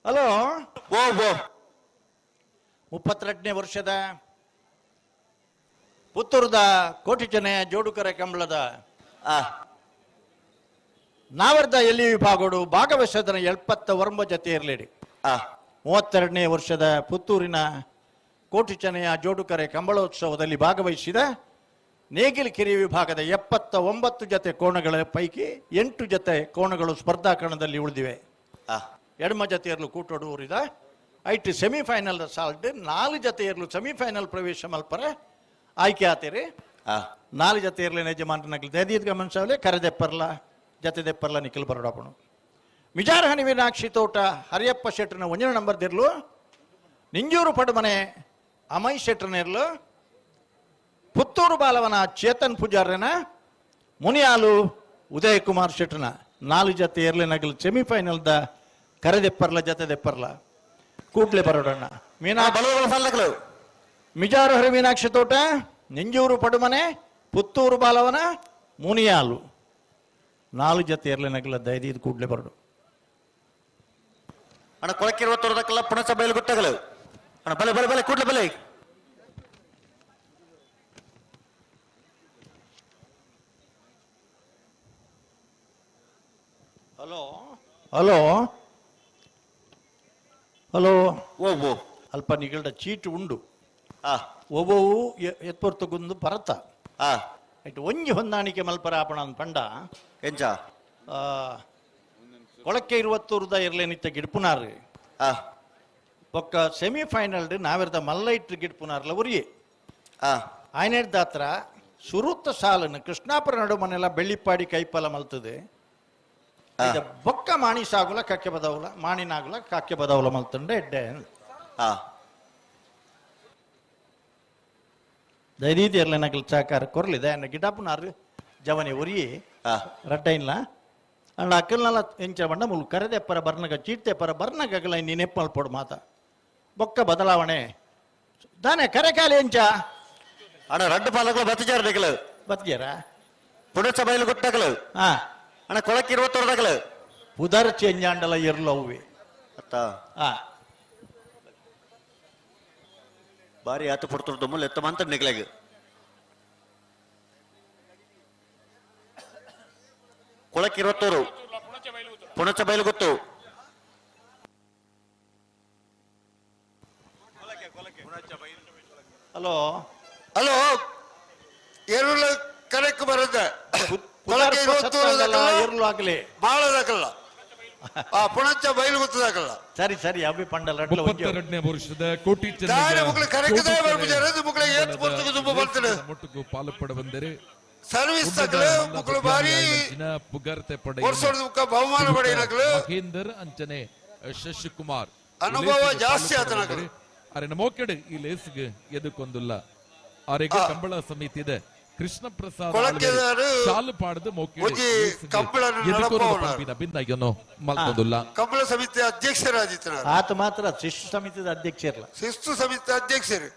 ಹಲೋ, 32ನೇ ವರ್ಷದ ಪುತ್ತೂರದ ಕೋಟಿ ಚೆನ್ನಯ್ಯ ಜೋಡುಕರೆ ಕಂಬಳದ ನಾವರ್ದ ಎಲ್ಲಿ ವಿಭಾಗೋಡು ಭಾಗವಹಿಸದ 79 ಜೊತೆ ಇರಲಿಡಿ. 32ನೇ ವರ್ಷದ ಪುತ್ತೂರಿನ ಕೋಟಿ ಚೆನ್ನಯ್ಯ ಜೋಡುಕರೆ ಕಂಬಳೋತ್ಸವದಲ್ಲಿ ಭಾಗವಹಿಸಿದ ನೇಗಿಲಕೆರೆ ವಿಭಾಗದ 79 ಜೊತೆ ಕೋಣಗಳ ಪೈಕಿ 8 ಜೊತೆ ಕೋಣಗಳು ಸ್ಪರ್ಧಾ ಕಣದಲ್ಲಿ ಉಳಿದಿವೆ. ಎಡಮ ಜತೆಯರ್ಲು ಕೂಟೋಡುವರಿದ ಐಟಿ ಸೆಮಿಫೈನಲ್ ಸಾಲ್ಟ್ 4 ಜತೆಯರ್ಲು ಸೆಮಿಫೈನಲ್ ಪ್ರವೇಶ ಮಲ್ಪರೆ ಆಯ್ಕೆ ಆತೇರಿ. 4 ಜತೆಯರ್ಲಿ ಯಜಮಾನನಗ್ಲಿ ದೈದೀದ್ ಗಮನಿಸವಲೆ ಕರೆದೆಪ್ಪರ್ಲ ಜತೆದೆಪ್ಪರ್ಲ ನಿಖಿಲ್ ಬರಡಾಪಣು ಮಿಜಾರ ಹರಿಮೀನಾಕ್ಷಿ ತೋಟ ಹರಿಯಪ್ಪ ಶೆಟ್ಟರ್ನ 1ನೇ ನಂಬರ್ದಿರ್ಲು ನಿಂಜೂರು ಪಡುಮನೆ ಅಮೈ ಶೆಟ್ಟರ್ನಿರ್ಲು ಪುತ್ತೂರು ಬಾಲವನ ಚೇತನ್ ಪೂಜಾರನ ಮುನಿಯಾಲು ಉದಯ್ ಕುಮಾರ್ ಶೆಟ್ಟರ್ನ 4 ಜತೆ ಇರ್ಲಿನಗಲು ಸೆಮಿಫೈನಲ್ದ ಕರೆದೆಪ್ಪರ್ಲ ಜತೆದೆಪ್ಪರ್ಲ ಕೂಡ್ಲೆ ಬರೋಡಣ್ಣ ಮಿಜಾರು ಹರಿಮೀನಾಕ್ಷಿ ತೋಟ ನಿಂಜೂರು ಪಡುಮನೆ ಪುತ್ತೂರು ಬಾಲವನ ಮುನಿಯಾಲು 4 ಜತೆ ಇರ್ಲಿನಗಲ ದೈದೀದ್ ಕೂಡ್ಲೆ ಬರೋಡು ಅಣ್ಣ ಕೊಳಕಿರುವತ್ತೋರದಕ್ಕೆಲ್ಲ ಪುಣಚ ಬಯಲು ಗೊತ್ತಾಗಲು ಅಣ್ಣ ಬಲೆ ಕೂಡ್ಲೆ ಬಲೆ ಹಲೋ ಹಲೋ ಹಲೋ ಓ ಅಲ್ಪ ನಿಗಲ್ಡ ಚೀಟು ಉಂಡು ಒಬ್ಬವು ಎತ್ಪೊರ್ತಗೊಂದು ಪರತ ಆಯ್ತು ಒಂಜಿ ಹೊಂದಾಣಿಕೆ ಮಲ್ಪರಾಪಣ ಪಂಡ ಎಂಚ ಕೊಳಕ್ಕೆ 20 ಇರ್ಲೇನಿತ್ತ ಗಿಡ್ಪುನಾರ್ ಒಕ್ಕ ಸೆಮಿಫೈನಲ್ ನಾವಿರ್ದ ಮಲ್ಲೈಟ್ ಗಿಡ್ಪುನಾರ್ಲ ಉರಿಯೇ ಆಯ್ನೆಡ್ದ ಹತ್ರ ಸುರುತ್ತ ಸಾಲನ್ನು ಕೃಷ್ಣಾಪುರ ನಡುಮನೆಲ್ಲ ಬೆಳ್ಳಿಪ್ಪಾಡಿ ಕೈಪಲ ಮಲ್ತದೆ ಬೊಕ್ಕ ಮಾಣಿ ಸಾಗುಲ ಕಕ್ಕೆ ಬದವಲ ಮಾಣಿನಾಗುಲ ಕಕ್ಕೆ ಬದವಲ ಮಲ್ತಂಡೆ ಎಡ್ಡೆ ದೈದೀತಿ ಇರ್ಲೇನಕಲ್ ಚಾಕಾರ ಕೊರ್ಲಿದೆ ಅನ್ನ ಗಿಡಾಪುನಾರು ಜವನಿ ಉರಿಯೇ ರಡ್ಡೈನ್ಲ ಅಂಡ್ ಅಕ್ಕಲ್ನೆಲ್ಲ ಎಂಚ ಬಂಡ ಮುಲ್ ಕರೆದೆ ಪರ ಬರ್ನಗ ಚೀಟ್ತೆ ಪರ ಬರ್ನಗಲ ನೀನೆಪ್ಪ ಮಲ್ಪೊಡು ಮಾತ ಬೊಕ್ಕ ಬದಲಾವಣೆ ದಾನೆ ಕರೆ ಕಾಲಿ ಎಂಚ ಅಣ್ಣ ರಡ್ಡು ಪಾಲಕಲು ಬತ್ತಿಜಾರ ಬತ್ತಿಯಾರ ಪುಣಚ ಬಯಲು ಗುಟ್ಟಕಲು ಅಣ್ಣ ಕೊಳಕ್ಕೆ 20 ಪುದರ್ ಚೆಂಜಾಂಡಲ ಇರ್ಲವ್ವೆ ಅತ್ತ ಬಾರಿ ಆತ ಪುಡ್ತುರ್ದು ಮುಲ್ ಎತ್ತ ಮಂತ ನಿಗ್ಲಾಗ ಕೊಳಕ್ಕೆ 20 ಪುಣಚ ಬಯಲು ಗೊತ್ತು ಹಲೋ ಹಲೋ ಏರುಳ ಕರೆಕ್ಟ್ ಬರುತ್ತೆ ಇರ್ಲು ಆಗ್ಲಿ ಬಾಳದಾಕಲ್ಲ ಪುಣಚ ಬಯಲು ಗೊತ್ತದಾಕಲ್ಲ ಸರಿ ಸರಿ ಅಭಿ ಪಂಡಲ್ 32ನೇ ವರ್ಷದ ಕೋಟಿ ಮುಟ್ಟುಕು ಪಾಲುಪಡ ಬಂದರೆ ಸರ್ವಿಸ್ ಮುಕ್ಕಳು ಬಾರಿ ಪುಗರ್ತೆ ಬಹುಮಾನ ಪಡೆಯನಕಲು ಮಹೇಂದರ್ ಅಂಚನೆ ಶಶಿಕುಮಾರ್ ಅನುಭವ ಜಾಸ್ತಿ ಆತನಕಲು ಅರೆ ಮೋಕೆಡ್ ಈ ಲೇಸ್ಗೆ ಎದಕ್ಕೊಂದುಲ್ಲ ಅವರಿಗೆ ಕಂಬಳ ಸಮಿತಿ ಇದೆ ಕೃಷ್ಣ ಪ್ರಸಾದ್ ಶಾಲು ಪಾಡದ ಮಲ್ತೊಂದುಲ್ಲ ಕಂಬಳ ಸಮಿತಿ ಅಧ್ಯಕ್ಷರಾದಿತ್ತ ಆತ ಮಾತ್ರ ಶಿಸ್ತು ಸಮಿತಿದ ಅಧ್ಯಕ್ಷರಲ್ಲ ಶಿಸ್ತು ಸಮಿತಿ ಅಧ್ಯಕ್ಷರು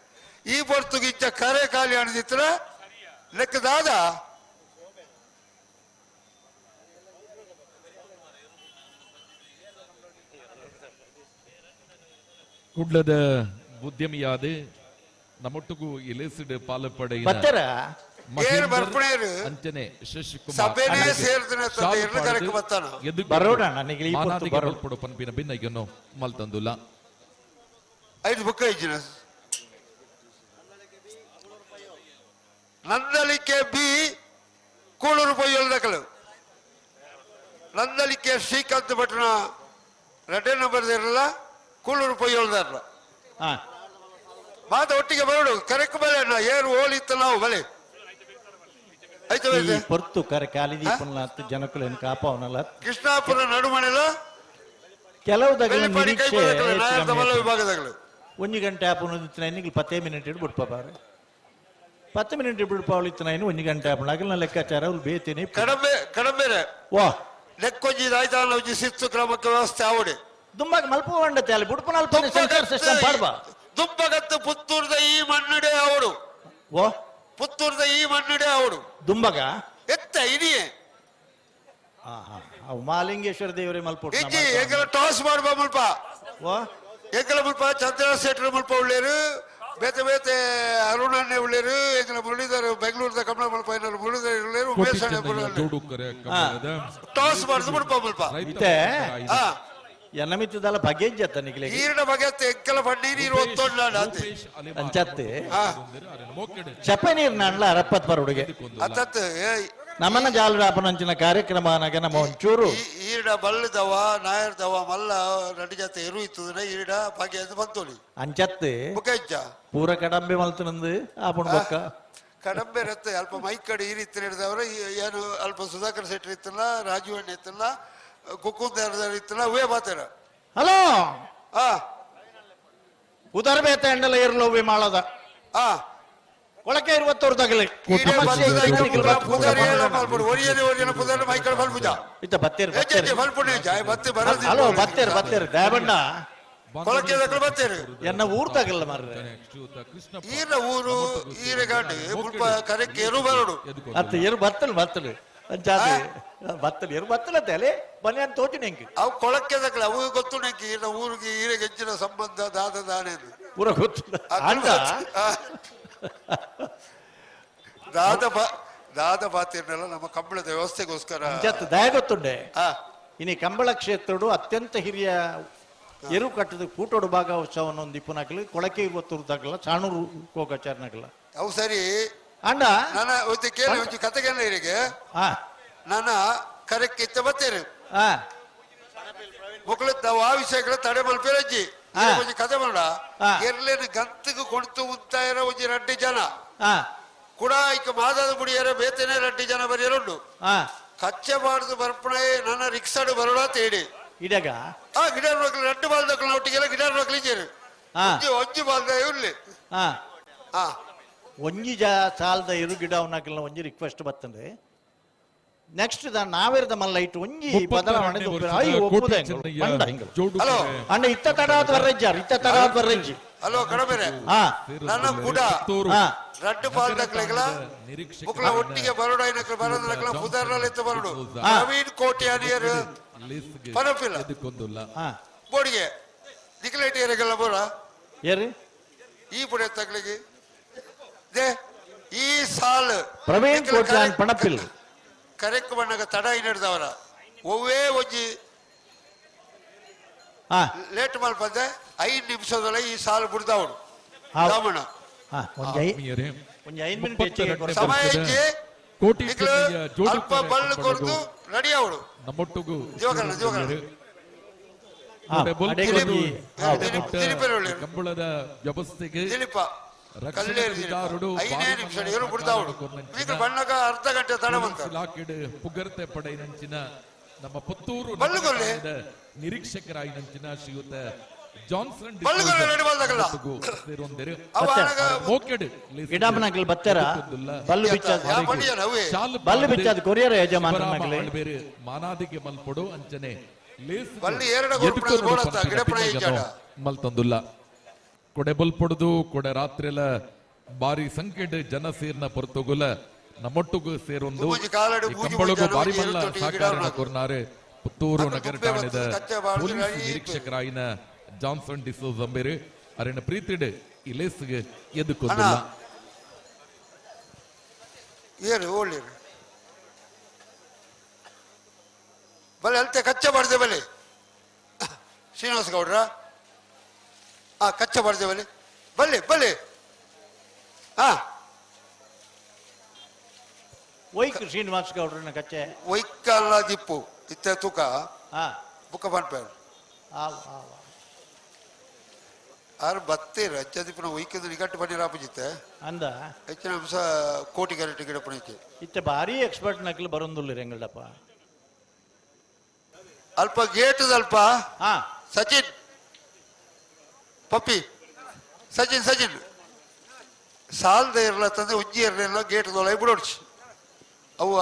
ಈ ಬರ್ತುಗಿಚ್ಚ ಕರೆ ಖಾಲಿ ಅಣದಿತ್ರ ಲೆಕ್ಕದಾದ ಕುಡ್ಲದ ಉದ್ಯಮಿಯಾದ ನಮ್ಮೊಟ್ಟಿಗೂ ಇಲೇಸಿಡ್ ಪಾಲುಪಡೆ ಅಂಚನೆ ಶಶಿಕುಮಾರ್ ಪನ್ಪಿನ ಭಿನ್ನಗೆನ್ನು ಮಲ್ತಂದುಲ್ಲ ನಂದಲಿಕೆ ಬಿ ಕೂಳೂರು ಪೊಯ್ಯಲ್ದಕಲು ನಂದಲಿಕೆ ಶ್ರೀಕಾಂತ್ ಭಟ್ನ 2 ನಂಬರ್ ಇರಲ್ಲ ಕೂಳೂರು ಪೊಯ್ಯಲ್ದಾರಲ್ಲ ಮಾತ ಒಟ್ಟಿಗೆ ಬರೋಡು ಕರೆಕ್ಟ್ ಬಲೆ ಏರು ಹೋಲಿತ್ತು ನಾವು ಬಲೆ ಪೊರ್ತು ಕರೆ ಕಾಲಿದಿ ಜನಕುಲ ಕಾಪವನಲ್ಲ ಕೃಷ್ಣಾಪುರ ನಡುಮನೆಲ್ಲ ಕೆಲವು ವಿಭಾಗದಾಗಲು 1 ಗಂಟೆ ಆಪುನ ಇನ್ನಿಗೆ 10 ಮಿನಿಟ್ ಇಡ್ಬಿಡ್ಪಾರ 10 ಮಿನಿಟ್ ಇಡ್ಬಿಡ್ಪಾವಳಿತ್ತು ನಾನು 1 ಗಂಟೆ ಆಪುನ ಅಗಲ ಲೆಕ್ಕಾಚಾರ ಅವ್ರು ಬೇತೇನೆ ಕಡಂಬೇರೆ ವಾ ಲೆಕ್ಕೊಂಜಿ ರಾಜಧಾನ ಶಿಸ್ತು ಕ್ರಮಕ್ಕೆ ವ್ಯವಸ್ಥೆ ಆವಡೆ ದುಂಬಾಗ ಮಲ್ಪವಂಡ ತ್ಯಾಲಿ ಬುಡ್ಪನಲ್ ಸಿಸ್ಟಮ್ ಪಾಡ್ಬಾ ದುಂಬಗತ್ತು ಪುತ್ತೂರ್ದ ಈ ಮಣ್ಣುಡೆ ಅವಡು ಓ ಪುತ್ತೂರ್ದ ಈ ಮಣ್ಣುಡೆ ಅವಡು ದುಂಬಗ ಎತ್ತ ಇದೆಯೇ ಮಾಲಿಂಗೇಶ್ವರ ದೇವರೇ ಮಲ್ಪುಟ್ಟು ಏಕಲ ಟಾಸ್ ಮಾಡುವ ಮುಲ್ಪ ಓ ಏಕಲ ಮುಲ್ಪ ಚಂದ್ರಶೇಖರ ಮುಲ್ಪ ಉಳ್ಳೇರು ಬೇತೆ ಬೇತೆ ಅರುಣನ್ನೇ ಉಳ್ಳೇರು ಏಕಲ ಮುರಳೀಧರ್ ಬೆಂಗಳೂರದ ಕಮಲ ಮುಲ್ಪ ಏನಾರು ಮುರಳೀಧರ್ ಉಳ್ಳೇರು ಉಮೇಶ್ ಟಾಸ್ ಮಾಡುದು ಮುಲ್ಪ ಮುಲ್ಪ ಎನ್ನಮಿತ್ತದಲ್ಲ ಬಗೆಜ್ಜತ್ತ ನಿಗ್ಲೆ ಈರಿನ ಬಗೆತ್ತ ಎಕ್ಕಲ ಬಣ್ಣಿ ನೀರು ಒತ್ತೊಂಡಾಡಾತೆ ಅಂಚತ್ತೆ ಚಪ್ಪೆ ನೀರು ನಾನ್ಲ ಅರಪ್ಪತ್ ಬರ ಹುಡುಗೆ ಅತ್ತತ್ ನಮ್ಮನ್ನ ಜಾಲರಾಪನಂಚಿನ ಕಾರ್ಯಕ್ರಮ ನಗ ನಮ್ಮ ಒಂಚೂರು ಈರಿಡ ಬಲ್ಲದವ ನಾಯರ್ದವ ಮಲ್ಲ ನಡಿ ಜೊತೆ ಎರು ಇತ್ತದ ಈರಿಡ ಬಗೆ ಅದು ಬಂತೋಳಿ ಅಂಚತ್ತೆ ಬಗೆಜ್ಜ ಪೂರ ಕಡಂಬೆ ಮಲ್ತನಂದು ಆಪಣ ಬಕ್ಕ ಕಡಂಬೆ ರತ್ತೆ ಅಲ್ಪ ಮೈಕಡೆ ಈ ರೀತಿ ಹಿಡಿದವ್ರ ಏನು ಅಲ್ಪ ಸುಧಾಕರ್ ಶೆಟ್ಟಿ ಇತ್ತಲ್ಲ ರಾಜೀವ್ ಅಣ್ಣ ಇತ್ತಲ್ಲ ಕುಕ್ಕುಂದಾರ ಇತ್ತಲ್ಲ ಅವೇ ಬಾತಾರ ಹಲೋ ಉದರ್ ಬೇತ ಎಂಡಲ ಇರ್ಲೋವೆ ಮಾಡದ ಒಳಕ್ಕೆ 20 ತಗಲಿ ಹಲೋ ಬತ್ತೇರು ದಯಬಣ್ಣ ಕೊಳಕೆ ಬತ್ತೇರು ಎನ್ನ ಊರ್ ತಗಲ್ಲ ಮಾರ್ರೆ ಈರ ಊರು ಈರೆಗಾಡಿ ಕರೆಕ್ಕೆ eru ಬರಡು ಅತ್ತ eru ಬತ್ತಲು ಅಂಚಾದೆ ಬತ್ತಲು eru ಬತ್ತಲ ತಲೆ ಬನ್ನಿ ಅಂತ ತೋಚು ನೆಂಕಿ ಅವು ಕೊಳಕ್ಕೆ ತಗಲ ಅವು ಗೊತ್ತು ನೆಂಕಿ ಈರ ಊರಿಗೆ ಈರೆಗೆ ಹೆಚ್ಚಿನ ಸಂಬಂಧ ದಾದ ದಾನೆ ಪೂರ ಗೊತ್ತು ದಾದ ಬಾತಿರ್ನೆಲ್ಲ ನಮ್ಮ ಕಂಬಳದ ವ್ಯವಸ್ಥೆಗೋಸ್ಕರ ದಯ ಗೊತ್ತುಂಡೆ ಇನಿ ಕಂಬಳ ಕ್ಷೇತ್ರಡು ಅತ್ಯಂತ ಹಿರಿಯ ಎರು ಕಟ್ಟದ ಕೂಟೋಡು ಭಾಗವತ್ಸವವನ್ನು ಒಂದು ಇಪ್ಪನಾಕಲು ಕೊಳಕೆ ಇವತ್ತೂರ್ದಾಗಲ್ಲ ಚಾಣೂರು ಕೋಕಾಚಾರನಾಗಲ್ಲ ಅವು ಸರಿ ಅಂಡ ನನ್ನ ಒಂದು ಕೇಳಿ ಒಂದು ಕತೆ ಕೇಳಿಗೆ ನನ್ನ ಕರೆಕ್ಟ್ ಇತ್ತ ಬತ್ತೇನೆ ಮಕ್ಕಳು ತಾವು ಆ ವಿಷಯಗಳ ತಡೆ ಮಲ್ಪೇರಜ್ಜಿ ಒಂದು ಕತೆ ಮಾಡ ಎರ್ಲೇನು ಗಂತಗೂ ಕೊಡ್ತು ಉಂತಾಯಿರೋ ಒಂದು 2 ಜನ ಕೂಡ ಈಗ ಮಾದಾದ ಬುಡಿಯರ ಬೇತೇನೆ 2 ಜನ ಬರೆಯರುಂಡು ಕಚ್ಚೆ ಬಾರ್ದು ಬರ್ಪಣೆ ನನ್ನ ರಿಕ್ಷಾಡು ಬರೋಣ ಅಂತ ಹೇಳಿ ಇಡಗ ಗಿಡಾರ್ ಮಕ್ಕಳು 2 ಬಾಲ್ದಕ್ಕಳು ಒಟ್ಟಿಗೆಲ್ಲ ಗಿಡಾರ್ ಮಕ್ಕಳು ಇದ್ದೀರಿ ಒಂಜಿ ಬಾಲ್ದ ಇರ್ಲಿ ಒಂಜಿ ಸಾಲದ ಇರು ಗಿಡ ಅವನಾಕಲ್ಲ ಒಂಜಿ ರಿಕ್ವೆಸ್ಟ್ ಬರ್ತಂದ್ರೆ ನೆಕ್ಸ್ಟ್ ನಾವೇರದ ಮಲ್ಲ ಇಟ್ಟು ಒಂಜಿ ಬದಲಾವಣೆ ಅಣ್ಣ ಇತ್ತ ತಡವಾದ ಬರ್ರಜ್ಜಾರ್ ಇತ್ತ ತಡವಾದ ಬರ್ರಜ್ಜಿ ಹಲೋ ಕಡಬೇರೆ ನನ್ನ ಕೂಡ 2 ಬಾಲ್ದಕ್ಕಳೆಗಳ ಮಕ್ಕಳ ಒಟ್ಟಿಗೆ ಬರೋಣ ಏನಕ್ಕೆ ಬರೋದಕ್ಕಳ ಪುದರ್ನಲ್ಲಿ ಎತ್ತು ಬರೋಡು ನವೀನ್ ಕೋಟಿ ಅನಿಯರು ಪರಪಿಲ್ಲ ಬೋಡಿಗೆ ದಿಕ್ಲೇಟಿ ಏರಿಗೆಲ್ಲ ಬೋಡ ಏರಿ ಈ ಪುಡೆ ತಗ್ಲಿಗೆ ಈ ಸಾಲ್ ಪ್ರವೀಣ್ ಕೋಟಿ ಪಣಪಿಲ್ಲ ಕರೆಕ್ಟ್ ಬಣ್ಣಗ ತಡ ಹಿಡಿದವರ ಒವ್ವೇ ಒಂಜಿ ಲೇಟ್ ಮಲ್ಪಂದೆ 5 ನಿಮಿಷದೊಳ ಈ ಸಾಲು ಬಿಡ್ದವಡು ರಾಮಣ್ಣ ಸಮಯ ಅಲ್ಪ ಬಳ್ಳು ಕೊಡ್ದು ರೆಡಿ ಅವಳು ಕಂಬಳದ ವ್ಯವಸ್ಥೆಗೆ ದಿಲೀಪ ಕಲ್ಲೇರು 5 ನಿಮಿಷ ಇವರು ಬಿಡ್ದವಳು ಈಗ ಬಣ್ಣಗ ಅರ್ಧ ಗಂಟೆ ತಡ ಬಂತ ಪುಗರ್ತೆ ಪಡೆಯಿನಂಚಿನ ನಮ್ಮ ಪುತ್ತೂರು ನಿರೀಕ್ಷಕರಾಯಿನಂಚಿನ ಶ್ರೀಯುತ ಜಾನ್ಸನ್ ಗಿಡಾಮನಗಳು ಬತ್ತಾರ ಬಲ್ಲು ಬಿಚ್ಚಾದ ಕೊರಿಯರ್ ಯಜಮಾನ ಮಾನಾದಿಗೆ ಮಲ್ಪಡು ಅಂಚನೆ ಮಲ್ತಂದುಲ್ಲ ಕೊಡೆ ಬಲ್ಪೊಡ್ದು ಕೊಡೆ ರಾತ್ರಿಲ ಬಾರಿ ಸಂಖ್ಯೆಡ್ ಜನ ಸೇರ್ನ ಪೊರ್ತುಗುಲ ನಮ್ಮೊಟ್ಟುಗು ಸೇರೊಂದು ಕಂಬಳಗು ಬಾರಿ ಮಲ್ಲ ಸಾಕಾರಣ ಕೊರ್ನಾರೆ ಪುತ್ತೂರು ನಗರ ಠಾಣೆದ ಪೊಲೀಸ್ ನಿರೀಕ್ಷಕರಾಯಿನ ಜಾನ್ಸನ್ ಡಿಸೋಜ್ ಅಂಬೇರು ಅರೆನ ಪ್ರೀತಿಡ್ ಈ ಲೇಸ್ಗೆ ಎದ್ದುಕೊಂದಿಲ್ಲ ಬಲೆ ಅಲ್ತೆ ಕಚ್ಚ ಬಾರ್ದೆ ಬಲೆ ಶ್ರೀನಿವಾಸ ಗೌಡ್ರ ಕಚ್ಚ ಬಾರ್ದೆ ಬಲೆ ಬಲ್ಲೆ ಬಲ್ಲೆ ಒಯ್ಕ್ ಶ್ರೀನಿವಾಸ ಗೌಡ್ರನ ಕಚ್ಚೆ ಒಯ್ಕಲ್ಲ ದಿಪ್ಪು ಇತ್ತೆ ತೂಕ ಬುಕ್ಕ ಪನ್ಪೇರು ಆರು ಬತ್ತೇರು ಅಜ್ಜದಿಪ್ಪನ ಒಯ್ಕಂದು ನಿಗಟ್ಟು ಬನ್ನಿ ರಾಪಜಿತ್ತೆ ಅಂದ ಹೆಚ್ಚಿನ ಅಂಶ ಕೋಟಿ ಕ್ಯಾರೆಟ್ ಗಿಡ ಪಣಿಕೆ ಇತ್ತೆ ಭಾರಿ ಎಕ್ಸ್ಪರ್ಟ್ ನಕಲು ಬರೋದಿಲ್ಲ ಎಂಗಲ್ಡಪ್ಪ ಅಲ್ಪ ಗೇಟ್ ಅಲ್ಪ ಸಚಿನ್ ಪಪ್ಪಿ ಸಚಿನ್ ಸಾಲದ ಇರಲ್ಲ ತಂದೆ ಉಜ್ಜಿ ಇರಲಿಲ್ಲ ಗೇಟ್ ದೊಳಗೆ ಬಿಡೋಡ್ಸಿ ಅವು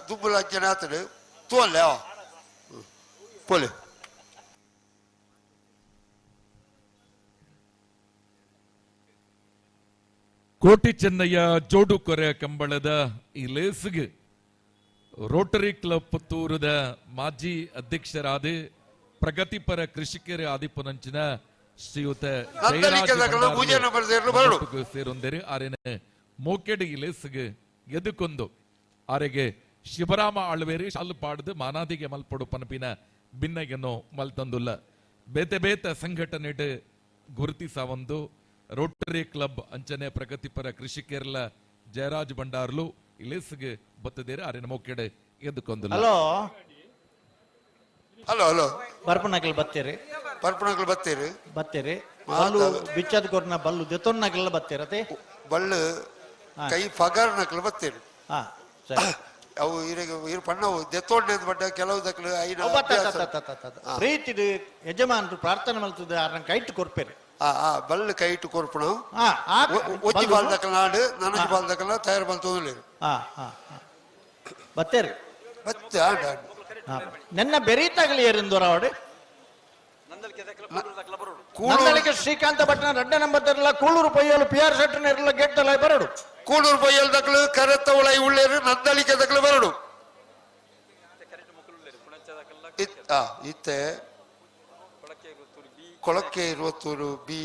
ದುಬ್ಬಲ ಅಂಚನೆ ಆತಡು ತೋಲ್ಲೆ ಅವ ಪೋಲೆ ಕೋಟಿ ಚೆನ್ನಯ್ಯ ಜೋಡು ಕೊರೆ ಕಂಬಳದ ಈ ಲೇಸ್ಗೆ ರೋಟರಿ ಕ್ಲಬ್ ಪುತ್ತೂರದ ಮಾಜಿ ಅಧ್ಯಕ್ಷರಾದ ಪ್ರಗತಿಪರ ಕೃಷಿಕರ ಆದಿಪುನಂಚಿನ ಶ್ರೀಯುತ ಸೇರೊಂದರೆ ಆರೆನ ಮೋಕೆಡ್ ಈ ಲೇಸ್ಗೆ ಎದುಕೊಂದು ಆರೆಗೆ ಶಿವರಾಮ ಆಳ್ವೇರಿ ಶಾಲು ಪಾಡ್ದು ಮಾನಾದಿಗೆ ಮಲ್ಪಡು ಪನಪಿನ ಭಿನ್ನಗೆನ್ನು ಮಲ್ತಂದುಲ್ಲ ಬೇತೆ ಬೇತೆ ಸಂಘಟನೆ ಗುರುತಿಸ ಒಂದು ರೋಟರಿ ಕ್ಲಬ್ ಅಂಚನೆ ಪ್ರಗತಿಪರ ಕೃಷಿಕರ್ಲ ಜಯರಾಜ್ ಬಂಡಾರ್ಲು ಇಲೇಸ್ಗೆ ಬತ್ತದೇರೆ ಆರಿನ ಮೋಕೆಡೆ ಎದ್ದುಕೊಂದಿಲ್ಲ ಹಲೋ ಹಲೋ ಹಲೋ ಬರ್ಪಣಗಳು ಬತ್ತೇರಿ ಬತ್ತೇರಿ ಬಲ್ಲು ಬಿಚ್ಚದ ಕೊರ್ನ ಬಲ್ಲು ದೆತೊನ್ನಗಲ್ಲ ಬತ್ತೇರತೆ ಬಲ್ಲು ಕೈ ಪಗಾರ್ ನಕಲ್ ಬತ್ತೇರಿ ಸರಿ ಅವು ಇರು ಪಣ್ಣವು ದೆತ್ತೋಡ್ನೆ ಬಡ್ಡ ಕೆಲವು ದಕ್ಕಲು ಪ್ರೀತಿಡು ಯಜಮಾನರು ಪ್ರಾರ್ಥನೆ ಮಲ್ತದ ಆರನ ಕೈಟ್ ಕೊರ್ಪೇರಿ ಬಲ್ಲು ಕೈಟ್ ಕೊರ್ಪಣ ಒಜ್ಜಿ ಬಾಲ್ ದಕ್ಕಲ ನಾಡು ನನಜಿ ಬಾಲ್ ದಕ್ಕಲ ತಯಾರು ಬಂತು ಬತ್ತೇರಿ ಬತ್ತೆ ನನ್ನ ಬೆರೀತಾಗಲಿ ಏರಿಂದೋರಾವಡು ಕೂಡಲಿಗೆ ಶ್ರೀಕಾಂತ ಭಟ್ನ 2 ನಂಬರ್ ತರಲ್ಲ ಕೂಳೂರು ಪೊಯ್ಯಲು PR ಶೆಟ್ಟರ್ನ ಇರಲ್ಲ ಗೇಟ್ ತಲ ಬರಡು ಕೂಳೂರು ಪೊಯ್ಯಲ್ ದಕ್ಕಲು ಕರೆತ್ತ ಉಳೈ ಉಳ್ಳೇರು ನಂದಳಿಕೆ ದಕ್ಕಲು ಬರಡು ಇತ್ತೆ ಕೊಳಕ್ಕೆ 20 ಬಿ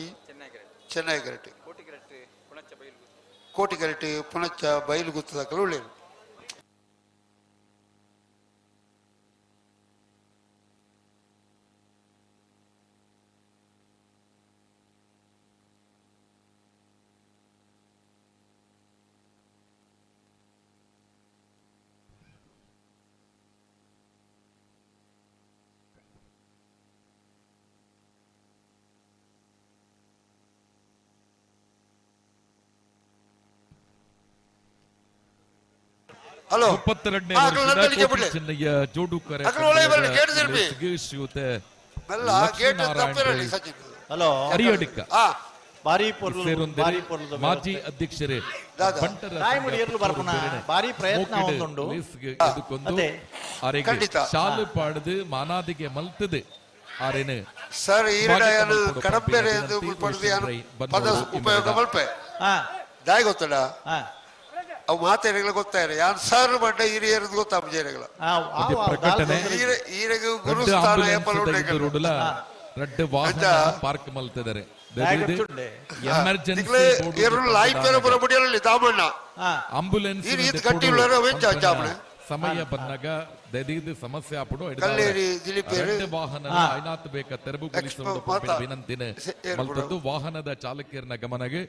ಚೆನ್ನೈ ಕರೆಕ್ಟ್ ಕೋಟಿ ಕರೆಕ್ಟ್ ಪುಣಚ್ಚ ಬಯಲು ಗುತ್ತು ದಕ್ಕಲು ಉಳ್ಳೇರು ಹಲೋ 32ನೇ ಆ, ವರ್ಷದ ಅದ್ರಲ್ಲಿ ಕೋಟಿ ಬಿಡ್ಲಿ. ಚೆನ್ನಯ್ಯ ಜೋಡುಕರ ಅದ್ರಲ್ಲಿ ಒಳಗೆ ಬರ್ಲಿ, ಗೇಟ್ ತಿರ್ಪಿ. ಶ್ರೀಯುತ ಮೆಲ್ಲ ಗೇಟ್ ತಪ್ಪಿರಲಿ ಸಚಿನ್ ಹಲೋ ಅರಿಯಡಿಕ ಆ ಬಾರಿ ಪೊರ್ಲು ಸೇರೊಂದಿರೆ ಬಾರಿ ಪೊರ್ಲುದ ಮಾಜಿ ಅಧ್ಯಕ್ಷರೇ ದಾದಾ. ಬಂಟರ ರಾಯಮುಡಿ ಏರ್ಲು ಬರ್ಪುನ ಬಾರಿ ಪ್ರಯತ್ನ ಒಂದುಂಡು ಎದುಕೊಂದು ಅದೇ. ಆರೆಗೆ ಖಂಡಿತ. ಶಾಲು ಪಾಡದು ಮಾನಾದಿಗೆ ಮಲ್ತದೆ ಆರೇನು ಸರ್ ಈರಡಾಯನು ಕಡಂಪೆರೆ ಎಂದು ಪಡೆದು ಪದ ಉಪಯೋಗ ಮಲ್ಪೆ ಹಾ ದಾಯಿ ಗೊತ್ತಡ ಹಾ ಅವು ಮಾತೇರಿಗಳ ಗೊತ್ತಾಯಿರ ಯಾನ್ ಸರ್ ಬಂಡ ಹಿರಿಯರದು ಗೊತ್ತಾ ಮುಜೇರಿಗಳ ಪ್ರಕಟಣೆ ಈರೆಗೂ ಗುರುಸ್ಥಾನ ಎಂಬ ರೋಡ್ಲ ರಡ್ಡು ವಾಹನ ಪಾರ್ಕ್ ಮಲ್ತಿದ್ದಾರೆ ಎಮರ್ಜೆನ್ಸಿ ಲಾಯ್ಪೇರ ಬುಡಬುಡಿಯಲ್ಲಿ ತಾಮಣ್ಣ ಆಂಬುಲೆನ್ಸ್ ಈ ರೀತಿ ಕಟ್ಟಿಲ್ಲರ ವೆಂಚ ಜಾಮಣೆ ಸಮಯ ಬಂದಾಗ ದದೀದು ಸಮಸ್ಯೆ ಆಪಡು ಕಲ್ಲೇರಿ ದಿಲೀಪೇರು ವಾಹನ ಐನಾತ್ ಬೇಕ ತೆರವುಗೊಳಿಸುವುದು ವಿನಂತಿನ ಮಲ್ತದ್ದು ವಾಹನದ ಚಾಲಕಿಯರನ ಗಮನಗೆ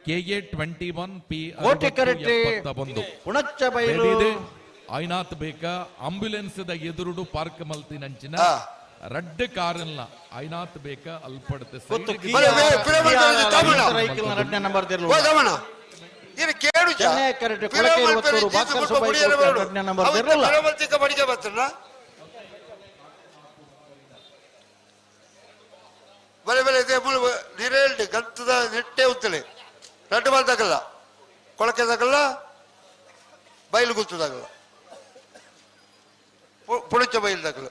KA 21 P 71 ಪುಣಚ್ಚ ಬೈಲು ಐನಾತ್ ಬೇಕ ಆಂಬ್ಯುಲೆನ್ಸ್ ದ ಎದುರುಡು ಪಾರ್ಕ್ ಮಲ್ತಿನಂಚಿನ ರಡ್ಡ್ ಕಾರನ್ನ ಐನಾತ್ ಬೇಕ ಅಲ್ಪಡುತ್ತೆ ನಂಬರ್ ಇದು ಕೇಳು ಬಡಿಗೆ ಬರ್ತಾನ ಬಲೆ ಬಲೆ ಇದೆ ನಿರೇಳ್ಳಿ ಗಂತದ ನೆಟ್ಟೆ ಉತ್ತಲೆ ರಡ್ಡು ಬಾಲ್ದಾಗಲ್ಲ ಕೊಳಕೆದಾಗಲ್ಲ ಬಯಲು ಗುತ್ತದಾಗಲ್ಲ ಪುಣಚ ಬಯಲ್ದಾಗಲ್ಲ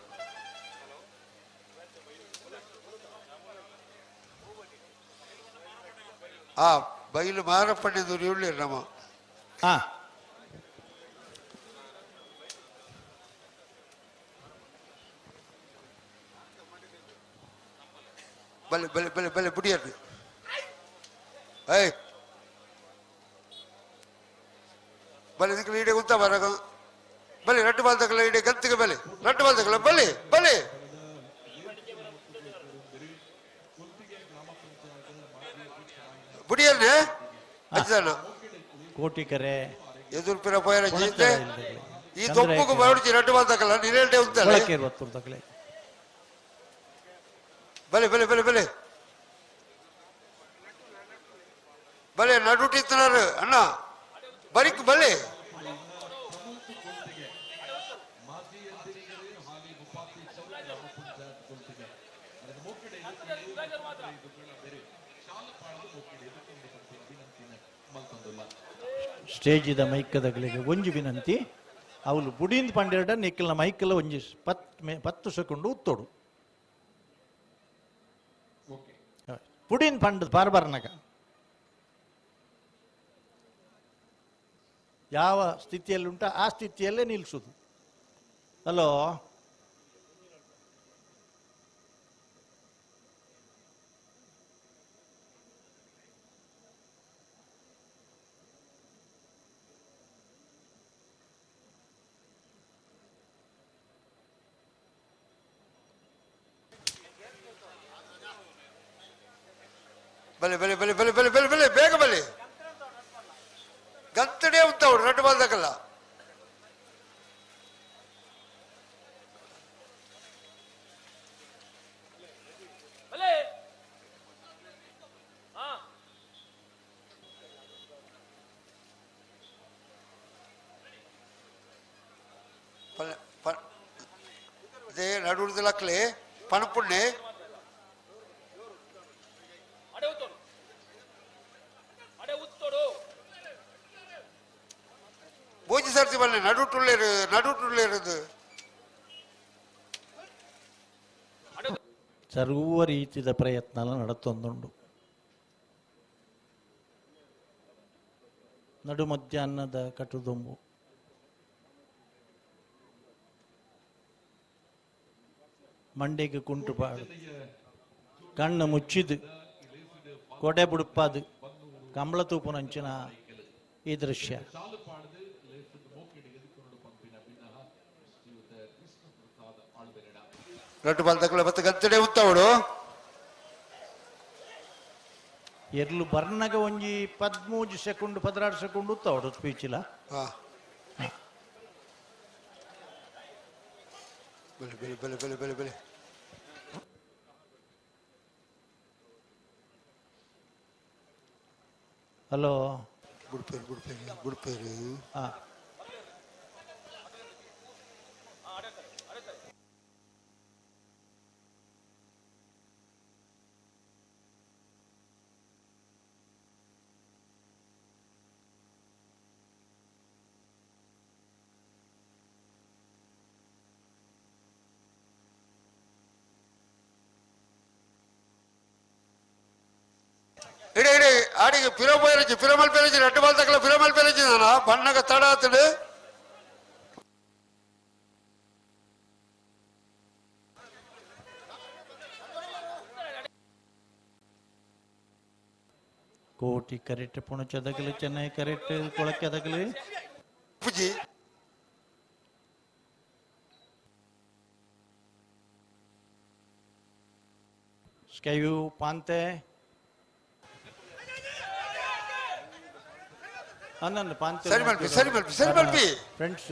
ಆ ಬಯಲು ಮಾರಪ್ಪಣ್ಣಿದವ್ರು ಇವ್ಳಿ ನಮ್ಮ ಹಾ ಬಲೆ ಬಲೆ ಬಲೆ ಬಲೆ ಬುಡಿಯರ್ರಿ ಏಯ್ ಬಲೆ ಇದಕ್ಕೆ ಈಡೆ ಗುಂತ ಬರಗ ಬಲೆ ರಟ್ಟು ಬಾಲ್ದಾಗಲ್ಲ ಈಡೆ ಗಂತಿಗೆ ಬಲೆ ರಟ್ಟು ಬಾಲ್ದಾಗಲ್ಲ ಬಲೆ ಬಲೆ ಬುಡಿಯರ್ರಿ ಅಜ್ಜನ ಕೋಟಿಕೆರೆ ಎದುರು ಪಿರ ಪೋಯರ ಜೀತೆ ಈ ತೊಪ್ಪುಗೂ ಬರಡ್ಚಿ ರಟ್ಟು ಬಾಲ್ದಾಗಲ್ಲ ನಿರೇಲ್ಡೆ ಉಂತಲ್ಲ ಬಲೆ ಬಲೆ ಬಲೆ ಬಲೆ ಬಲೆ ನಡುಟಿತ್ತನಾರು ಅಣ್ಣ ಬರಿಕ್ ಬಲೆ ಸ್ಟೇಜಿದ ಮೈಕದಗಳಿಗೆ ಒಂಜಿ ವಿನಂತಿ ಅವಳು ಬುಡಿಂದ ಪಂಡೆರಡ ನಿಕ್ಕಲ್ನ ಮೈಕಲ್ಲ ಒಂಜಿ 10 ಸೆಕೆಂಡ್ ಉತ್ತೋಡು ಬುಡಿಂದ ಪಂಡ ಬಾರ್ಬರ್ನಾಗ ಯಾವ ಸ್ಥಿತಿಯಲ್ಲಿ ಉಂಟ ಆ ಸ್ಥಿತಿಯಲ್ಲೇ ನಿಲ್ಲಿಸುದು ಹಲೋ ಬಲೆ ಬಲೆ ಬಲೆ ಬಲೆ ಬಲೆ ಬಲೆ ಬಲೆ ಬೇಗ ಬಲೆ ಗಂತಡೆ ಉಂಟವ್ರು ರಟ್ಟು ಬಾಲ್ದಾಗಲ್ಲ ಅದೇ ನಡುವುದಲ್ಲೇ ಪಣಪುಣ್ಣೆ பூஜை சர்த்தி பண்ண நடுட்டுள்ள இருந்து ಸರ್ವ ರೀತಿಯ ಪ್ರಯತ್ನ ನಡತೊಂದುಂಡು ನಡು ಮಧ್ಯಾಹ್ನದ ಕಟುದೊಂಬು ಮಂಡೆಗೆ ಕುಂಟು ಪಾಡು ಕಣ್ಣು ಮುಚ್ಚಿದು ಕೊಡೆ ಬುಡುಪಾದು ಕಂಬಳ ತೂಪುನಂಚಿನ ಈ ದೃಶ್ಯ ರಟ್ಟು ಬಾಲ್ದಾಗಲ್ಲ ಮತ್ತೆ ಗಂತಡೆ ಉತ್ತವಡು ಎರ್ಲು ಬರ್ನಗ ಒಂಜಿ 13 ಸೆಕೆಂಡ್ 16 ಸೆಕೆಂಡ್ ಉತ್ತವಡು ಸ್ಪೀಚಿಲ ಬಲೆ ಬಲೆ ಬಲೆ ಬಲೆ ಬಲೆ ಬಲೆ ಹಲೋ ಬುಡ್ಪೇರು ಬುಡ್ಪೇರು ಬುಡ್ಪೇರು ಇಡೀ ಇಡೀ ಆಡಿಗೆ ಪಿರೋಪೇರಜಿ ಪಿರಮಲ್ ಪೇರಜಿ ರೆಡ್ ಬಾಲ್ ತಕ್ಕಲ ಪಿರಮಲ್ ಪೇರಜಿ ನಾನ ಬಣ್ಣಗ ತಡ ಆತಡು ಕೋಟಿ ಕರೆಕ್ಟ್ ಪುಣಚದಗಲಿ ಚೆನ್ನೈ ಕರೆಕ್ಟ್ ಕೊಳಕೆದಗಲಿ ಪೂಜಿ ಸ್ಕೈಯು ಪಾಂತೆ ಹನ್ನೊಂದು ಪಾಂತೆ ಸರಿ ಮಲ್ಪಿ ಸರಿ ಮಲ್ಪಿ ಸರಿ ಮಲ್ಪಿ ಫ್ರೆಂಡ್ಸ್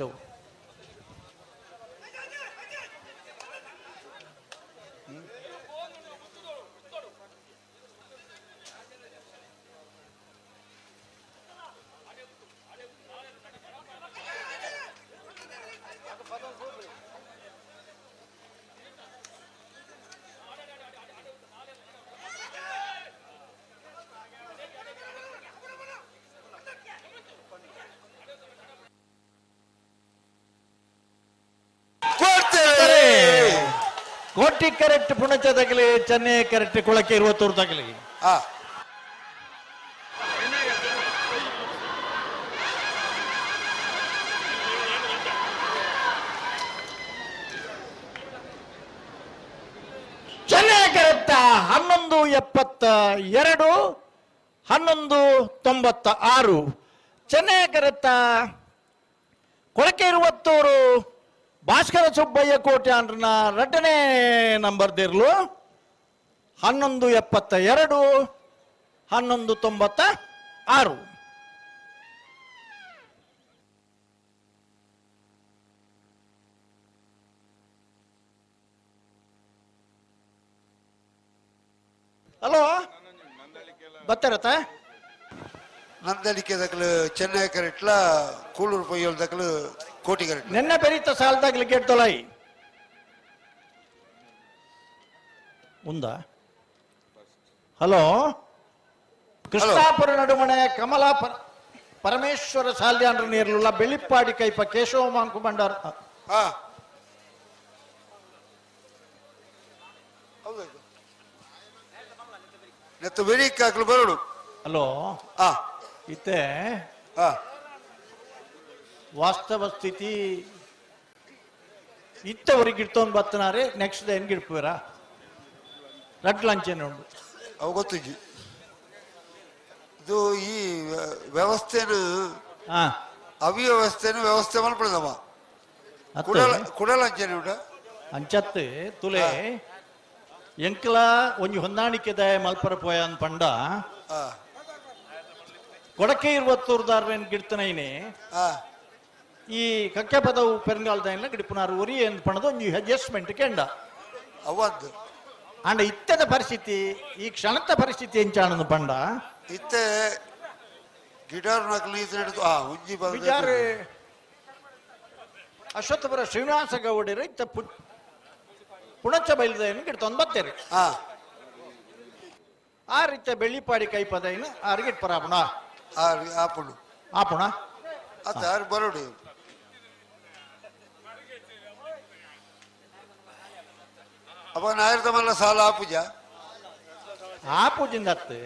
ಕೋಟಿ ಕರೆಕ್ಟ್ ಪುಣಚ ತಗಲಿ ಚೆನ್ನೈ ಕರೆಕ್ಟ್ ಕೊಳಕೆ 20 ತಗಲಿ ಚೆನ್ನೈ ಕರೆಕ್ಟ್ 11:72 11:96 ಚೆನ್ನೈ ಕರೆಕ್ಟ್ ಕೊಳಕೆ 20 ಭಾಸ್ಕರ ಸುಬ್ಬಯ್ಯ ಕೋಟೆ ಅಂಡ್ರನ 2ನೇ ನಂಬರ್ ದೇರ್ಲು 11:72 11:96 ಹಲೋ ಬತ್ತಾರತ್ತ ನಂದಳಿಕೆ ದಕ್ಕಲು ಚೆನ್ನೈ ಕರೆಕ್ಟ್ಲ ಕೂಳೂರು ಪೊಯ್ಯೋಲ್ ದಕ್ಕಲು ಕೋಟಿ ಕರೆಕ್ಟ್ ನಿನ್ನೆ ಬೆರೀತ ಸಾಲದಾಗ್ಲಿ ಕೇಳ್ತೊಲಾಯಿ ఉందా ಹಲೋ ಕೃಷ್ಣಾಪುರ ನಡುಮಣೆ ಕಮಲಾ ಪರಮೇಶ್ವರ ಸಾಲ್ಯಾಂಡ್ರ ನೀರ್ಲುಲ್ಲ ಬೆಳ್ಳಿಪ್ಪಾಡಿ ಕೈಪ ಕೇಶವ ಮಾಂಕು ಬಂಡಾರ ನೆತ್ತ ಬೆರೀಕಾಕ್ಲು ಬರೋಡು ಹಲೋ ಇತ್ತೆ ವಾಸ್ತವ ಸ್ಥಿತಿ ಇತ್ತವರಿಗೆ ಇಡ್ತೊಂದು ಬತ್ತನಾರೆ ನೆಕ್ಸ್ಟ್ ಡೇ ಹೆಂಗ್ ಇಡ್ಪುವರ ರಡ್ ಲಂಚ್ ಏನು ಅವು ಗೊತ್ತಿಜ್ಜಿ ಇದು ಈ ವ್ಯವಸ್ಥೆನು ಅವ್ಯವಸ್ಥೆನು ವ್ಯವಸ್ಥೆ ಮಲ್ಪಡದವ ಕುಡಲ ಅಂಚನೆ ಉಂಟ ಅಂಚತ್ತು ತುಲೆ ಎಂಕ್ಲ ಒಂಜಿ ಹೊಂದಾಣಿಕೆ ದಯ ಮಲ್ಪರ ಪೋಯ ಅಂದ್ ಪಂಡ ಕೊಡಕೆ 20 ಗಿಡ್ತನೈನೆ ಈ ಕಕ್ಕೆ ಪದವು ಪೆರಂಗಾಲದ ಗಿಡಿಪುನಾರು ಒರಿ ಎಂದು ಪಣದ ಒಂಜಿ ಅಡ್ಜಸ್ಟ್ಮೆಂಟ್ ಕೆಂಡ ಅವದ್ದು ಅಂಡ ಇತ್ತದ ಪರಿಸ್ಥಿತಿ ಈ ಕ್ಷಣದ ಪರಿಸ್ಥಿತಿ ಎಂಚಾಣದು ಪಂಡ ಇತ್ತೆ ಗಿಟಾರ್ ನಕಲಿ ಉಂಜಿ ವಿಚಾರ ಅಶ್ವತ್ಥಪುರ ಶ್ರೀನಿವಾಸ ಗೌಡರು ಇತ್ತ ಪುಣಚ ಬೈಲದಯನ್ನು ಗಿಡ್ತೊಂದು ಬತ್ತೇರಿ ಆ ರೀತಿಯ ಬೆಳ್ಳಿಪಾಡಿ ಕೈಪದೈನು ಆರ್ಗಿಟ್ ಪರಾಪುಣ ಆಪುಣ ಆಪುಣ ಅತ್ತ ಯಾರು ಬರೋಡು ಅಪ್ಪ ನಾಯಿರ್ದ ಮಲ್ಲ ಸಾಲ ಆಪುಜ ಆಪುಜಿಂದ ಅತ್ತೆ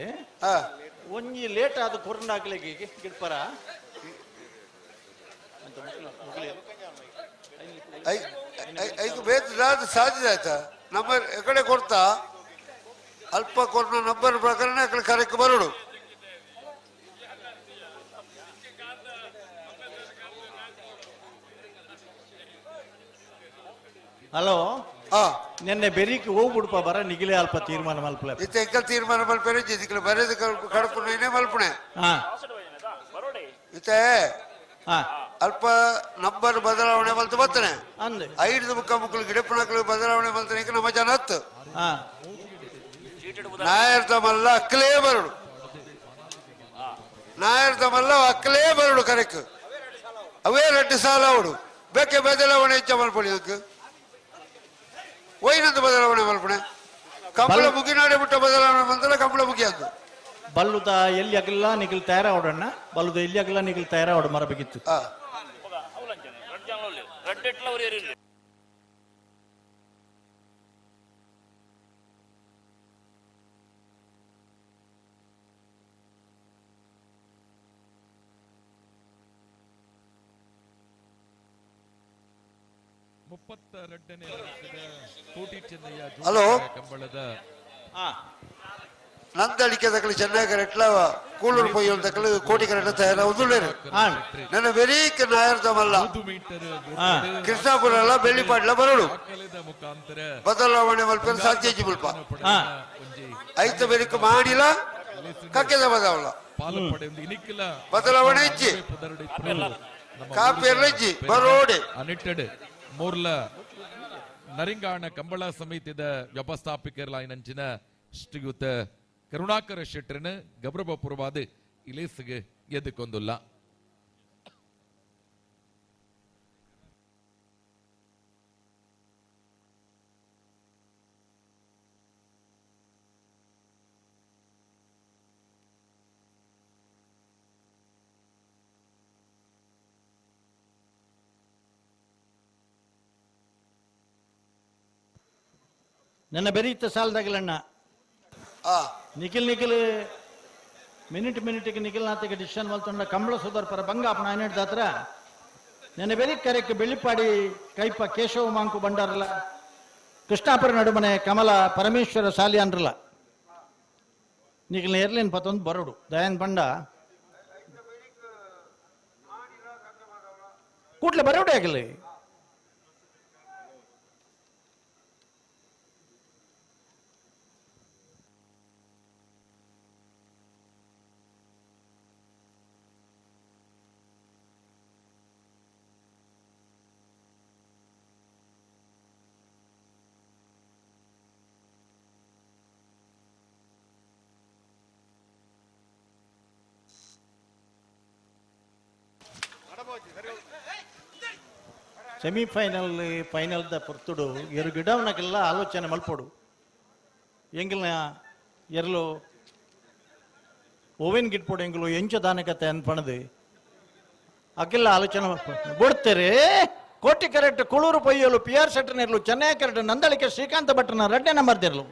ಒಂಜಿ ಲೇಟ್ ಆದ ಕೊರಂಡಾಗ್ಲಿಗೆ ಗಿಡ್ಪರ ಐದು ಬೇತ್ ರಾತ್ ಸಾಧ್ಯ ಆಯ್ತಾ ನಂಬರ್ ಎಕಡೆ ಕೊಡ್ತಾ ಅಲ್ಪ ಕೊರ್ನ ನಂಬರ್ ಪ್ರಕರಣ ಅಕಡೆ ಕರೆಕ್ಟ್ ಬರೋಡು ಹಲೋ ನಿನ್ನೆ ಬೆರಿಕೆ ಹೋಗ್ಬಿಡ್ಪ ಬರ ನಿಗಿಲೆ ಅಲ್ಪ ತೀರ್ಮಾನ ಮಲ್ಪಲೆ ಇತ್ತ ಎಂಕಲ್ ತೀರ್ಮಾನ ಮಲ್ಪೇರೆ ಜಿದಿಕಲು ಬರೆದು ಕಡಪುನೇ ಮಲ್ಪುಣೆ ಇತ್ತೆ ಅಲ್ಪ ನಂಬರ್ ಬದಲಾವಣೆ ಮಲ್ತು ಬರ್ತನೆ 5 ಮುಖ ಗಿಡಪುಣಗಳು ಬದಲಾವಣೆ ಮಲ್ತಾನೆ ನಮ್ಮ ಜನ ಹತ್ತು ನಾಯರ್ದ ಮಲ್ಲ ಅಕ್ಕಲೇ ಬರಡು ನಾಯರ್ದ ಮಲ್ಲ ಅಕ್ಕಲೇ ಬರಡು ಕರೆಕ್ ಅವೇ 2 ಸಾಲ ಅವಡು ಬೇಕೆ ಬದಲಾವಣೆ ಹೆಚ್ಚ ಮಲ್ಪಡಿ ಅದಕ್ಕೆ ಒಯ್ನಂದು ಬದಲಾವಣೆ ಮಲ್ಪಣೆ ಕಂಬಳ ಮುಗಿನಾಡೆ ಬಿಟ್ಟ ಬದಲಾವಣೆ ಬಂದಲ್ಲ ಕಂಬಳ ಮುಗಿ ಅದು ಬಲ್ಲುದ ಎಲ್ಲಿ ಅಗಲ್ಲ ನಿಗಿಲ್ ತಯಾರ ಹೊಡಣ್ಣ ಬಲ್ಲುದ ಎಲ್ಲಿ ಅಗಲ್ಲ ನಿಗಿಲ್ ತಯಾರ ಹೊಡ ಮರಬೇಕಿತ್ತು 32ನೇ ವರ್ಷದ ಕೋಟಿ ಚೆನ್ನಯ್ಯ ಹಲೋ ಕಂಬಳದ ನಂದಳಿಕೆ ದಕ್ಕಲು ಚೆನ್ನೈ ಕರೆಕ್ಟ್ಲ ಕೂಳೂರು ಪೊಯ್ಯಲ್ ದಕ್ಕಲು ಕೋಟಿ ಕರೆಕ್ಟ್ ತಯಾರ ಉದುಳೇರು ನನ್ನ ವೆರೀಕ್ ನಾಯರ್ದ ಮಲ್ಲ ಕೃಷ್ಣಾಪುರ ಎಲ್ಲ ಬೆಳ್ಳಿಪಾಡ್ಲ ಬರೋಡು ಬದಲಾವಣೆ ಮಲ್ಪೇರು ಸಾಧ್ಯ ಮುಲ್ಪ ಐತ ಬೆರಿಕ ಮಾಡಿಲ್ಲ ಕಕ್ಕೆದ ಬದವಲ್ಲ ಬದಲಾವಣೆ ಇಜ್ಜಿ ಕಾಪೇರ್ಲ ಇಜ್ಜಿ ಬರೋಡೆ ಅನಿಟ್ಟಡ್ ಮೂರ್ಲ ನರಿಂಗಾಣ ಕಂಬಳ ಸಮಿತಿದ ವ್ಯವಸ್ಥಾಪಕರ್ಲಾಯಿನಂಚಿನ ಶ್ರೀಯುತ ಕರುಣಾಕರ ಶೆಟ್ಟರ್ನ ಗಬ್ರಬಪುರವಾದ ಇಲೇಸ್ಗೆ ಎದ್ದುಕೊಂದುಲ್ಲ ನನ್ನ ಬೆರೀತ ಸಾಲದಾಗಲಣ್ಣ ನಿಖಿಲ್ ಮಿನಿಟ್ಗೆ ನಿಖಿಲ್ ನಾತಿಗೆ ಡಿಸಿಷನ್ ಮಲ್ತೊಂಡ ಕಂಬಳ ಸುಧಾರ್ ಪರ ಬಂಗಾಪನ ಆಯ್ನೆಡ್ ದಾತ್ರ ನೆನೆ ಬೆರಿ ಕರೆಕ್ಕೆ ಬೆಳ್ಳಿಪಾಡಿ ಕೈಪ ಕೇಶವ ಮಾಂಕು ಬಂಡಾರಲ್ಲ ಕೃಷ್ಣಾಪುರ ನಡುಮನೆ ಕಮಲ ಪರಮೇಶ್ವರ ಸಾಲಿ ಅನ್ರಲ್ಲ ನಿಖಿಲ್ ಏರ್ಲೇನ್ ಪತ್ತೊಂದು ಬರೋಡು ದಯಾನ್ ಬಂಡ ಕೂಟ್ಲೆ ಬರೋಡೆ ಆಗಲಿ ಫೈನಲ್ ದ ಪುರ್ತುಡು ಎರು ಗಿಡವನಕ್ಕೆಲ್ಲ ಆಲೋಚನೆ ಮಲ್ಪೋಡು ಎಂಗಿಲ್ನ ಎರಲು ಓವೆನ್ ಗಿಟ್ಪೋಡು ಎಂಗಿಲು ಎಂಚ ದಾನಕತೆ ಅನ್ಪಣದು ಅಕ್ಕೆಲ್ಲ ಆಲೋಚನೆ ಬಿಡ್ತೇರೆ ಕೋಟಿ ಕರೆಕ್ಟ್ ಕುಳೂರು ಪೊಯ್ಯಲು PR ಸೆಟ್ಟರ್ನ ಇರ್ಲು ಚೆನ್ನೈ ಕರೆಕ್ಟ್ ನಂದಳಿಕೆ ಶ್ರೀಕಾಂತ ಭಟ್ರನ 2ನೇ ನಂಬರ್ ಇರ್ಲು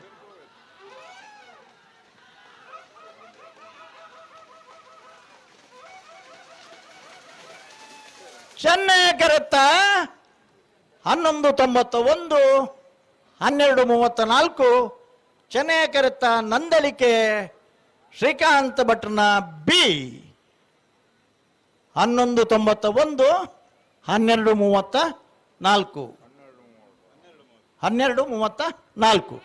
ಚೆನ್ನೈ ಕರೆತ್ತ 1191 1234 ಚೆನ್ನೈ ಕರೆತ್ತ ನಂದಳಿಕೆ ಶ್ರೀಕಾಂತ ಭಟ್ರನ ಬಿ 1191 1234 1234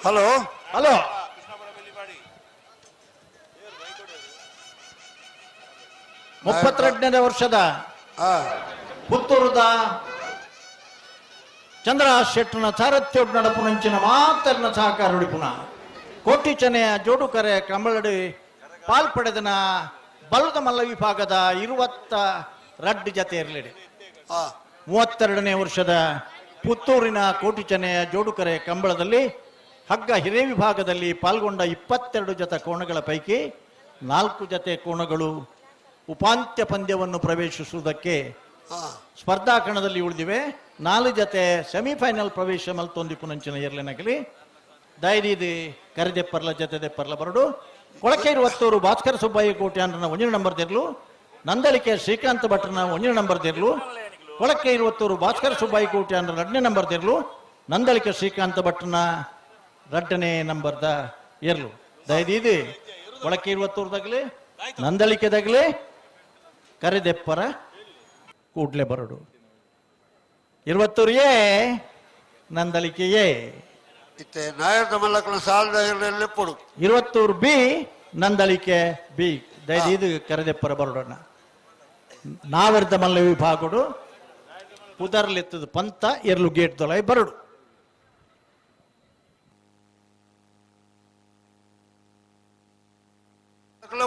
ಹಲೋ ಹಲೋ 32ನೇ ವರ್ಷದ ಪುತ್ತೂರದ ಚಂದ್ರ ಶೆಟ್ಟನ ಸಾರಥ್ಯೋಡ್ ನಡಪುನಂಚಿನ ಮಾತರ್ನ ಸಹಕಾರ ಹುಡಿಪುನ ಕೋಟಿ ಚೆನೆಯ ಜೋಡುಕರೆ ಕಂಬಳಡಿ ಪಾಲ್ಪಡೆದನ ಬಲದ ಮಲ್ಲ ವಿಭಾಗದ 22 ಜತೆ ಇರಲಿದೆ 32ನೇ ವರ್ಷದ ಪುತ್ತೂರಿನ ಕೋಟಿ ಚೆನೆಯ ಜೋಡುಕರೆ ಕಂಬಳದಲ್ಲಿ ಹಗ್ಗ ಹಿರೇ ವಿಭಾಗದಲ್ಲಿ ಪಾಲ್ಗೊಂಡ 22 ಜತೆ ಕೋಣಗಳ ಪೈಕಿ 4 ಜತೆ ಕೋಣಗಳು ಉಪಾಂತ್ಯ ಪಂದ್ಯವನ್ನು ಪ್ರವೇಶಿಸುವುದಕ್ಕೆ ಸ್ಪರ್ಧಾ ಕಣದಲ್ಲಿ ಉಳಿದಿವೆ 4 ಜತೆ ಸೆಮಿಫೈನಲ್ ಪ್ರವೇಶ ಮಲ್ತೊಂದಿಪುನಂಚಿನ ಎರಲಿನಗಲಿ ದೈರಿದಿ ಕರೆದೆಪ್ಪರ್ಲ ಜತೆದೆಪ್ಪರ್ಲ ಬರಡು ಕೊಳಕೆ 20 ಭಾಸ್ಕರ ಸುಬ್ಬಯ್ಯ ಕೋಟ್ಯಾನ್ರನ 1 ನಂಬರ್ ದಿರ್ಲು ನಂದಳಿಕೆ ಶ್ರೀಕಾಂತ ಭಟ್ರನ 1 ನಂಬರ್ ದಿರ್ಲು ಕೊಳಕೆ 20 ಭಾಸ್ಕರ ಸುಬ್ಬಯ್ಯ ಕೋಟ್ಯಾನ್ರ 2ನೇ ನಂಬರ್ ದಿರ್ಲು ನಂದಳಿಕೆ ಶ್ರೀಕಾಂತ ಭಟ್ರನ 2ನೇ ನಂಬರ್ದ ಇರ್ಲು ದೈದಿದಿ ಕೊಳಕೆ 20 ದಗಲಿ ನಂದಳಿಕೆ ದಗಲಿ ಕರೆದೆಪ್ಪರ ಕೂಡ್ಲೆ ಬರಡು 20 ನಂದಳಿಕೆಯೇ ಇತ್ತೆ ನಾಯರ್ದ ಮಲ್ಲಕ್ಕನ ಸಾಲದ ಪೊಡು 20 ಬಿ ನಂದಳಿಕೆ ಬಿ ಇದು ಕರೆದೆಪ್ಪರ ಬರೋಣ ನಾವೆರ್ದ ಮಲ್ಲ ವಿಭಾಗಡು ಪುದರ್ಲೆತ್ತದ ಪಂತ ಎರ್ಲು ಗೇಟ್ ದೊಲೈ ಬರಡು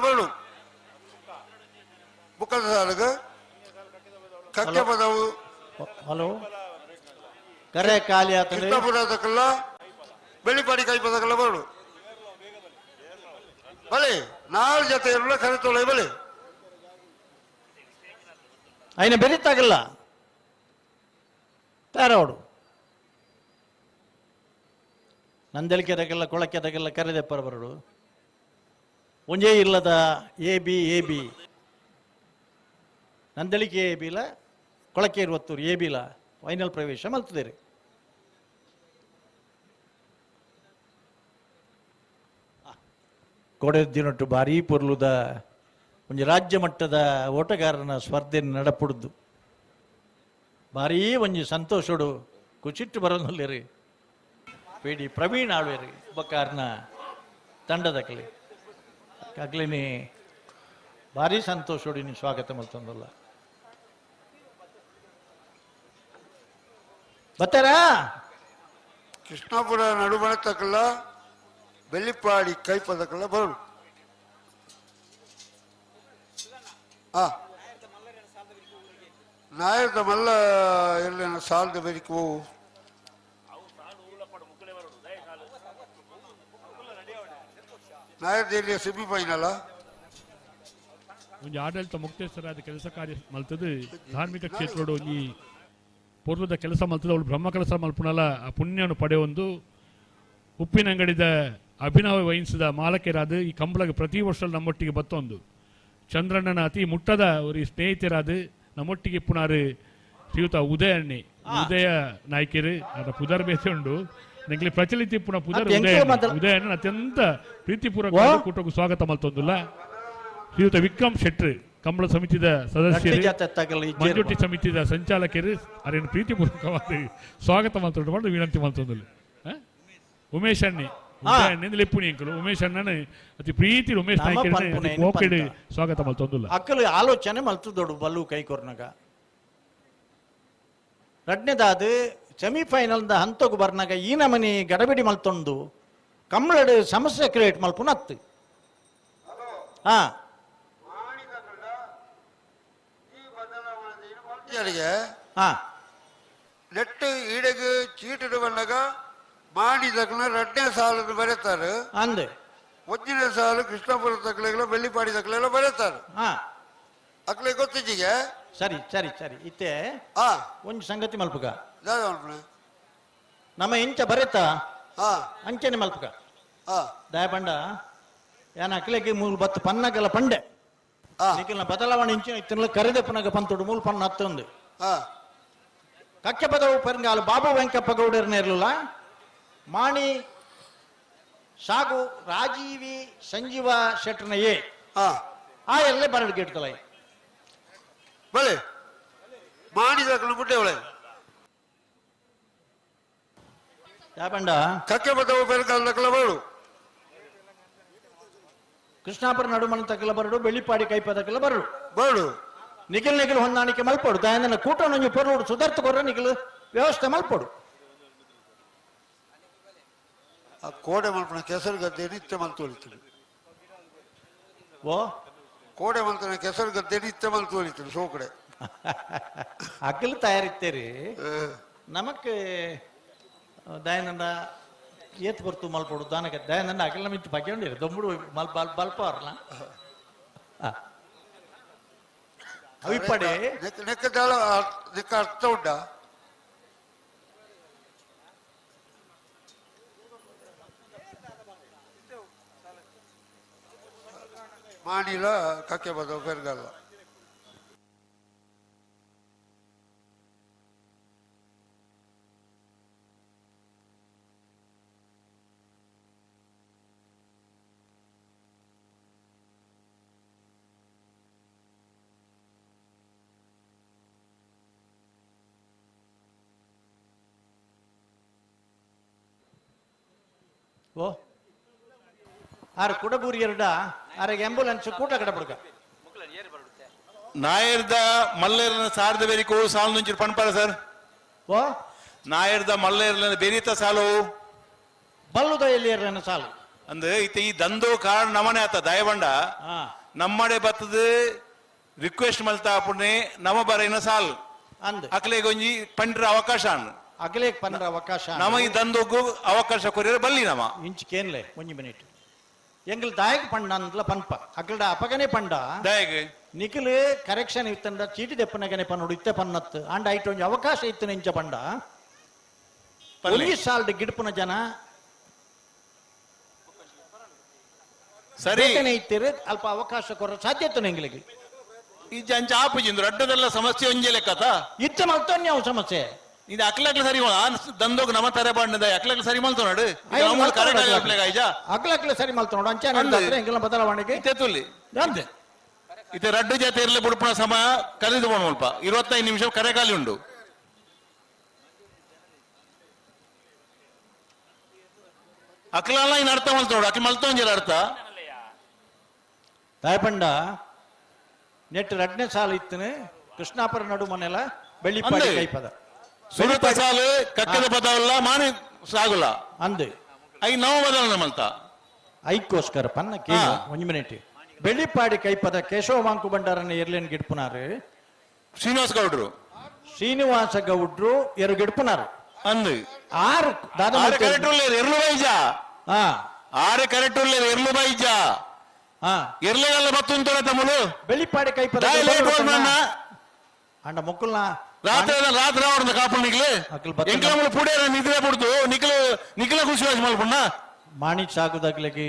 ಬರಡು ಬುಕ್ಕದ ಸಾಲಗ ಕಕ್ಕೆ ಪದವು ಹಲೋ ಕರೆ ಖಾಲಿ ಆತ ಕೃಷ್ಣಪುರದಕ್ಕಲ್ಲ ಬೆಳ್ಳಿಪಾಡಿ ಕೈ ಪದಕಲ್ಲ ಬರಡು ಬಲೆ 4 ಜತೆ ಇರಲ್ಲ ಕರೆ ತೊಳೆ ಬಲೆ ఆయన ಬೆರೀತಾಗಲ್ಲ ತಾರೋಡು ನಂದಳಿಕೆದಾಗೆಲ್ಲ ಕೊಳಕೆದಾಗೆಲ್ಲ ಕರೆದೆಪ್ಪರ ಬರಡು ಒಂಜೇ ಇಲ್ಲದ ಎ ಬಿ ನಂದಳಿಕೆ ಎ ಬಿಲ ಕೊಳಕೇರಿ ಒತ್ತೂರು ಎ ಬಿಲ ಫೈನಲ್ ಪ್ರವೇಶ ಮಲ್ತದೇರಿ. ಕೊಡೆದಿನೊಟ್ಟು ಭಾರೀ ಪೊರ್ಲುದ ಒಂಜಿ ರಾಜ್ಯ ಮಟ್ಟದ ಓಟಗಾರನ ಸ್ಪರ್ಧೆ ನಡಪುಡುದು ಭಾರೀ ಒಂಜಿ ಸಂತೋಷಡು ಕುಚಿಟ್ಟು ಬರೋಲ್ಲರಿ. ಪೇಡಿ ಪ್ರವೀಣ್ ಆಳ್ವೇರಿ ಬಕಾರ್ನ ತಂಡದಕ್ಲಿ ಆಗ್ಲಿನಿ ಭಾರಿ ಸಂತೋಷೋಡಿ ನೀನು ಸ್ವಾಗತ ಮಲ್ತಂದಲ್ಲ ಬತ್ತಾರಾ. ಕೃಷ್ಣಾಪುರ ನಡುಬಣತಕ್ಕಲ್ಲ ಬೆಳ್ಳಿಪಾಡಿ ಕೈಪದಕ್ಕಲ್ಲ ಬರೋದು. ನಾಯರ್ದ ಮಲ್ಲ ಎಲ್ಲ ಸಾಲದ ಬೆರಿಕೆ ಹೋಗು ನಾಯರ್ದ ಸೆಮಿ ಫೈನಲ್ ಒಂಜಿ ಆಡಳಿತ ಮುಕ್ತೇಶ್ವರಾದ ಕೆಲಸ ಕಾರ್ಯ ಮಲ್ತದು ಧಾರ್ಮಿಕ ಕ್ಷೇತ್ರೋಡು ಒಂಜಿ ಪೂರ್ವದ ಕೆಲಸ ಮಲ್ತದ ಅವಳು ಬ್ರಹ್ಮ ಕೆಲಸ ಮಲ್ಪುನಲ ಆ ಪುಣ್ಯನು ಪಡೆಯೊಂದು ಉಪ್ಪಿನಂಗಡಿದ ಅಭಿನವ ವಹಿಸಿದ ಮಾಲಕರಾದ ಈ ಕಂಬಳಗೆ ಪ್ರತಿ ವರ್ಷ ನಮ್ಮೊಟ್ಟಿಗೆ ಬತ್ತೊಂದು ಚಂದ್ರಣ್ಣನ ಅತಿ ಮುಟ್ಟದ ಒಂದು ಸ್ನೇಹಿತರಾದ ನಮ್ಮೊಟ್ಟಿಗೆ ಪುನಾರು ಶ್ರೀಯುತ ಉದಯ ನಾಯ್ಕರು ಅದರ ಪುದರ್ ಬೇಸೆ ಉಂಡು ನಂಗೆ ಪ್ರಚಲಿತ ಪುನಃ ಪುದರ್ ಉದಯನ ಅತ್ಯಂತ ಪ್ರೀತಿಪೂರ್ವಕ ಕೂಟಕ್ಕೆ ಸ್ವಾಗತ ಮಲ್ತೊಂದುಲ್ಲ. ಶ್ರೀಯುತ ವಿಕ್ರಮ್ ಶೆಟ್ರ್ ಕಂಬಳ ಸಮಿತಿದ ಸದಸ್ಯರು ಮಂಜುಟಿ ಸಮಿತಿದ ಸಂಚಾಲಕರು ಅರೇನು ಪ್ರೀತಿಪೂರ್ವಕವಾದ ಸ್ವಾಗತ ಮಲ್ತೊಂಡು ಮಾಡಿ ವಿನಂತಿ ಮಲ್ತೊಂದುಲ್ಲ. ಉಮೇಶ್ ಅಣ್ಣೆ ಲೆಪ್ಪುನಿ ಅಂಕಲು ಉಮೇಶ್ ಅಣ್ಣನ ಅತಿ ಪ್ರೀತಿ ಉಮೇಶ್ ನಾಯ್ಕರು ಸ್ವಾಗತ ಮಲ್ತೊಂದುಲ್ಲ. ಅಕ್ಕಲು ಆಲೋಚನೆ ಮಲ್ತದೊಡು ಬಲ್ಲು ಕೈಕೊರ್ನಾಗ ರಡ್ನೆದಾದ ಸೆಮಿಫೈನಲ್ ಹಂತకు ಬರ್ನಾಗ ಈ ನಮನಿ ಗಡಬಿಡಿ ಮಲ್ತೊಂದು ಕಂಬಳಡು ಸಮಸ್ಯೆ ಕ್ರಿಯೇಟ್ ಮಲ್ಪುನತ್ತು. ನೆಟ್ಟು ಈಡೆಗೆ ಚೀಟಿಡು ಬಂದಾಗ ಮಾಡಿದಕ್ಕನ ರಡ್ನೇ ಸಾಲದ ಬರೀತಾರೆ ಅಂದೆ ಒಂದನೇ ಸಾಲು ಕೃಷ್ಣಾಪುರ ತಕ್ಕಲೆಲ್ಲ ಬೆಳ್ಳಿಪಾಡಿ ತಕ್ಕಲೆಲ್ಲ ಬರೀತಾರೆ ಅಕ್ಲೆ ಗೊತ್ತಿಜಿಗೆ ಸರಿ ಸರಿ ಸರಿ ಇತ್ತೆ ಒಂದು ಸಂಗತಿ ಮಲ್ಪುಗ ನಮ್ಮ ಇಂಚ ಬರೀತಾ ಅಂಚನೆ ಮಲ್ಪುಗ ದಯಪಂಡ ಯಾನ ಅಕ್ಲೆಗೆ ಮೂಲ ಬತ್ತು ಪನ್ನಗೆಲ್ಲ ಪಂಡೆ ನಿಖಿಲ್ನ ಬದಲಾವಣೆ ಇಂಚಿನ ಇತ್ತಿನ ಕರೆದೆ ಪುನಗ ಪಂತುಡು ಮೂಲ ಪನ್ನ ಹತ್ತೊಂದು ಕಕ್ಕೆ ಪದವು ಪರಂಗಾಲು ಬಾಬು ವೆಂಕಪ್ಪ ಗೌಡರ್ನ ಇರಲಿಲ್ಲ ಮಾಣಿ ಸಾಗು ರಾಜೀವಿ ಸಂಜೀವ ಶೆಟ್ರನ ಆ ಎಲ್ಲೇ ಬರಡು ಗೆಟ್ತಲ ಬಲೆ ಮಾಡಿದ ಬಿಟ್ಟೆ ಒಳ್ಳೆ ಯಾಪಂಡ ಕಕ್ಕೆ ಪದವು ಪರಂಗಾಲ ಬರಡು ಕೃಷ್ಣಾಪುರ ನಡುಮಣ ತಕ್ಕಲ ಬರಡು ಬೆಳ್ಳಿಪಾಡಿ ಕೈಪದಕ್ಕೆಲ್ಲ ಬರಡು ನಿಖಿಲ್ ಹೊಂದಾಣಿಕೆ ಮಲ್ಪಡು ದಯನ ಕೂಟ ನೊಂಜಿ ಪೊರುಡು ಸುಧಾರ್ಥ ಕೊರ ನಿಖಿಲ್ ವ್ಯವಸ್ಥೆ ಮಲ್ಪಡು ಆ ಕೋಡೆ ಮಲ್ಪನ ಕೆಸರು ಗದ್ದೆ ನಿತ್ಯ ಮಲ್ತೋಳಿತು ಕೋಡೆ ಮಲ್ತನ ಕೆಸರು ಗದ್ದೆ ನಿತ್ಯ ಮಲ್ತೋಳಿತು ಸೋಕಡೆ ಅಕ್ಕಲು ತಯಾರಿತ್ತೇರಿ ನಮಕ್ ದಯನಂದ ಏತ್ ಬರ್ತು ಮಲ್ಪಡು ದಾನಕ್ಕೆ ದಯನಂದ ಅಕ್ಕಲ ಮಿತ್ತು ಬಗ್ಗೆಂಡಿರಿ ದೊಂಬುಡು ಬಲ್ಪ ಅವರ್ಲ ಅವಿಪಡೆ ನೆಕ್ಕ ಅರ್ಥ ಉಂಟ ಮಾಡಿಲ್ಲ ಕಕ್ಕೆ ಬದ ಪೆರ್ಗಲ್ಲ ಓ ಆರು ಕುಡಬೂರಿ ಎರಡ ಆರೆಗೆ ಆಂಬುಲೆನ್ಸ್ ಕೂಟ ಕಡೆ ಬಿಡ್ಕ ನಾಯರ್ದ ಮಲ್ಲೇರ್ನ ಸಾರದ ಬೇರಿಕೋ ಸಾಲು నుంచి ಪಣಪಾರ ಸರ್ ಓ ನಾಯರ್ದ ಮಲ್ಲೇರ್ನ ಬೇರಿತ ಸಾಲು ಬಲ್ಲುದ ಎಲ್ಲಿಯರ್ನ ಸಾಲು ಅಂದ್ರೆ ಈ ದಂಧೋ ಕಾರಣ ನಮನೆ ಆತ ದಯವಂಡ ನಮ್ಮಡೆ ಬತ್ತದ ರಿಕ್ವೆಸ್ಟ್ ಮಲ್ತಾ ಪುಣೆ ನಮ ಬರೇನ ಸಾಲು ಅಂದ್ ಅಕ್ಲೆ ಗೊಂಜಿ ಪಂಡ್ರ ಅವಕಾಶ ಅಗಲೇ ಪಂಡ್ರ ಅವಕಾಶ ನಮ ಈ ದಂಧೋಗು ಅವಕಾಶ ಕೊರಿಯರ ಬಲ್ಲಿ ನಮ ಇಂಚ್ ಕೇನ್ಲೆ ಒಂಜಿ ಮಿನಿಟ್ ಎಂಗಲ್ ದಾಯಕ್ ಪಂಡ ಅಂದ್ಲ ಪನ್ಪ ಅಗಲ್ಡ ಅಪಗನೆ ಪಂಡ ದಾಯಕ್ ನಿಖಿಲ್ ಕರೆಕ್ಷನ್ ಇತ್ತಂದ ಚೀಟಿ ದೆಪ್ಪನಗನೆ ಪನ್ನೋಡು ಇತ್ತೆ ಪನ್ನತ್ ಅಂಡ್ ಐಟ್ ಒಂಜಿ ಅವಕಾಶ ಇತ್ತು ಇಂಚ ಪಂಡ ಒಂಜಿ ಸಾಲ್ಡ್ ಗಿಡ್ಪುನ ಜನ ಸರಿ ಇತ್ತೀರಿ ಅಲ್ಪ ಅವಕಾಶ ಕೊರ ಸಾಧ್ಯತೆ ಎಂಗ್ಲಿಗೆ ಈ ಜಂಚ ಆಪುಜಿಂದ್ರು ಅಡ್ಡದೆಲ್ಲ ಸಮಸ್ಯೆ ಒಂಜೆ ಲೆಕ್ಕತ ಇತ್ತ ಮಲ್ತೋನ್ ಯಾವ ಸಮಸ್ಯೆ ಇದು ಅಕ್ಲಕ್ಲ ಸರಿ ದಂದೋಗ್ ನಮ್ಮ ತರ ಬಂಡದ ಅಕ್ಲಕ್ಲ ಸರಿ ಮಲ್ತು ನೋಡು ಅಕ್ಲಕ್ಲ ಸರಿ ಮಲ್ತು ನೋಡು ಅಂಚೆ ಎಂಗೆಲ್ಲ ಬದಲಾವಣೆಗೆ ತೆತ್ತುಲ್ಲಿ ಇದು ರಡ್ಡು ಜಾತಿ ಇರಲಿ ಬುಡ್ಪುಣ ಸಮಯ ಕರೆದು ಬೋಣ ಸ್ವಲ್ಪ 25 ನಿಮಿಷ ಕರೆಕಾಲಿ ಉಂಡು ಅಕ್ಲಲ್ಲ ಇನ್ ಅರ್ಥ ಮಲ್ತು ನೋಡು ಅಕ್ಲ ಮಲ್ತೊಂಜಿಲ್ಲ ಅರ್ಥ ತಾಯ್ಪಂಡ ನೆಟ್ ರಡ್ನೆ ಸಾಲು ಇತ್ತನೆ ಕೃಷ್ಣಾಪುರ ನಡು ಮನೆಲ ಬೆಳ್ಳಿ ಕೈಪದ ಸುರತ ಸಾಲು ಕಕ್ಕದ ಪದವಲ್ಲ ಮಾನಿ ಸಾಗುಲ್ಲ ಅಂದು ಐ ನವ ಬದಲನ ಮಲ್ತ ಐಕ್ಕೋಸ್ಕರ ಪನ್ನ ಕೇಳ ಒಂಜ್ ಮಿನಿಟ್ ಬೆಳ್ಳಿಪಾಡಿ ಕೈಪದ ಕೇಶವ ಮಾಂಕು ಭಂಡಾರನ ಎರ್ಲೇನ್ ಗಿಡ್ಪುನಾರು ಶ್ರೀನಿವಾಸ ಗೌಡ್ರು ಎರು ಗಿಡ್ಪುನಾರು ಅಂದು ಆರು ಕರೆಕ್ಟ್ ಎರ್ಲು ಬೈಜ ಆರು ಕರೆಕ್ಟ್ ಎರ್ಲು ಬೈಜ ಎರ್ಲೆಗಲ್ಲ ಬತ್ತುಂತೋಡ ತಮ್ಮಲು ಬೆಳ್ಳಿಪಾಡಿ ಕೈಪದ ಅಂಡ ಮುಕ್ಕಲ್ನ ರಾತ್ರಿ ರಾತ್ರಿ ಅವರನ್ನ ಕಾಪಲ್ ನಿಕ್ಲೆ ಎಂಕ್ಲ ಪುಡೇರ ನಿದ್ರೆ ಬಿಡ್ತು ನಿಖಿಲ ಖುಷಿ ಮಲ್ಪಣ್ಣ ಮಾಣಿ ಸಾಗುದಾಗ್ಲಿಗೆ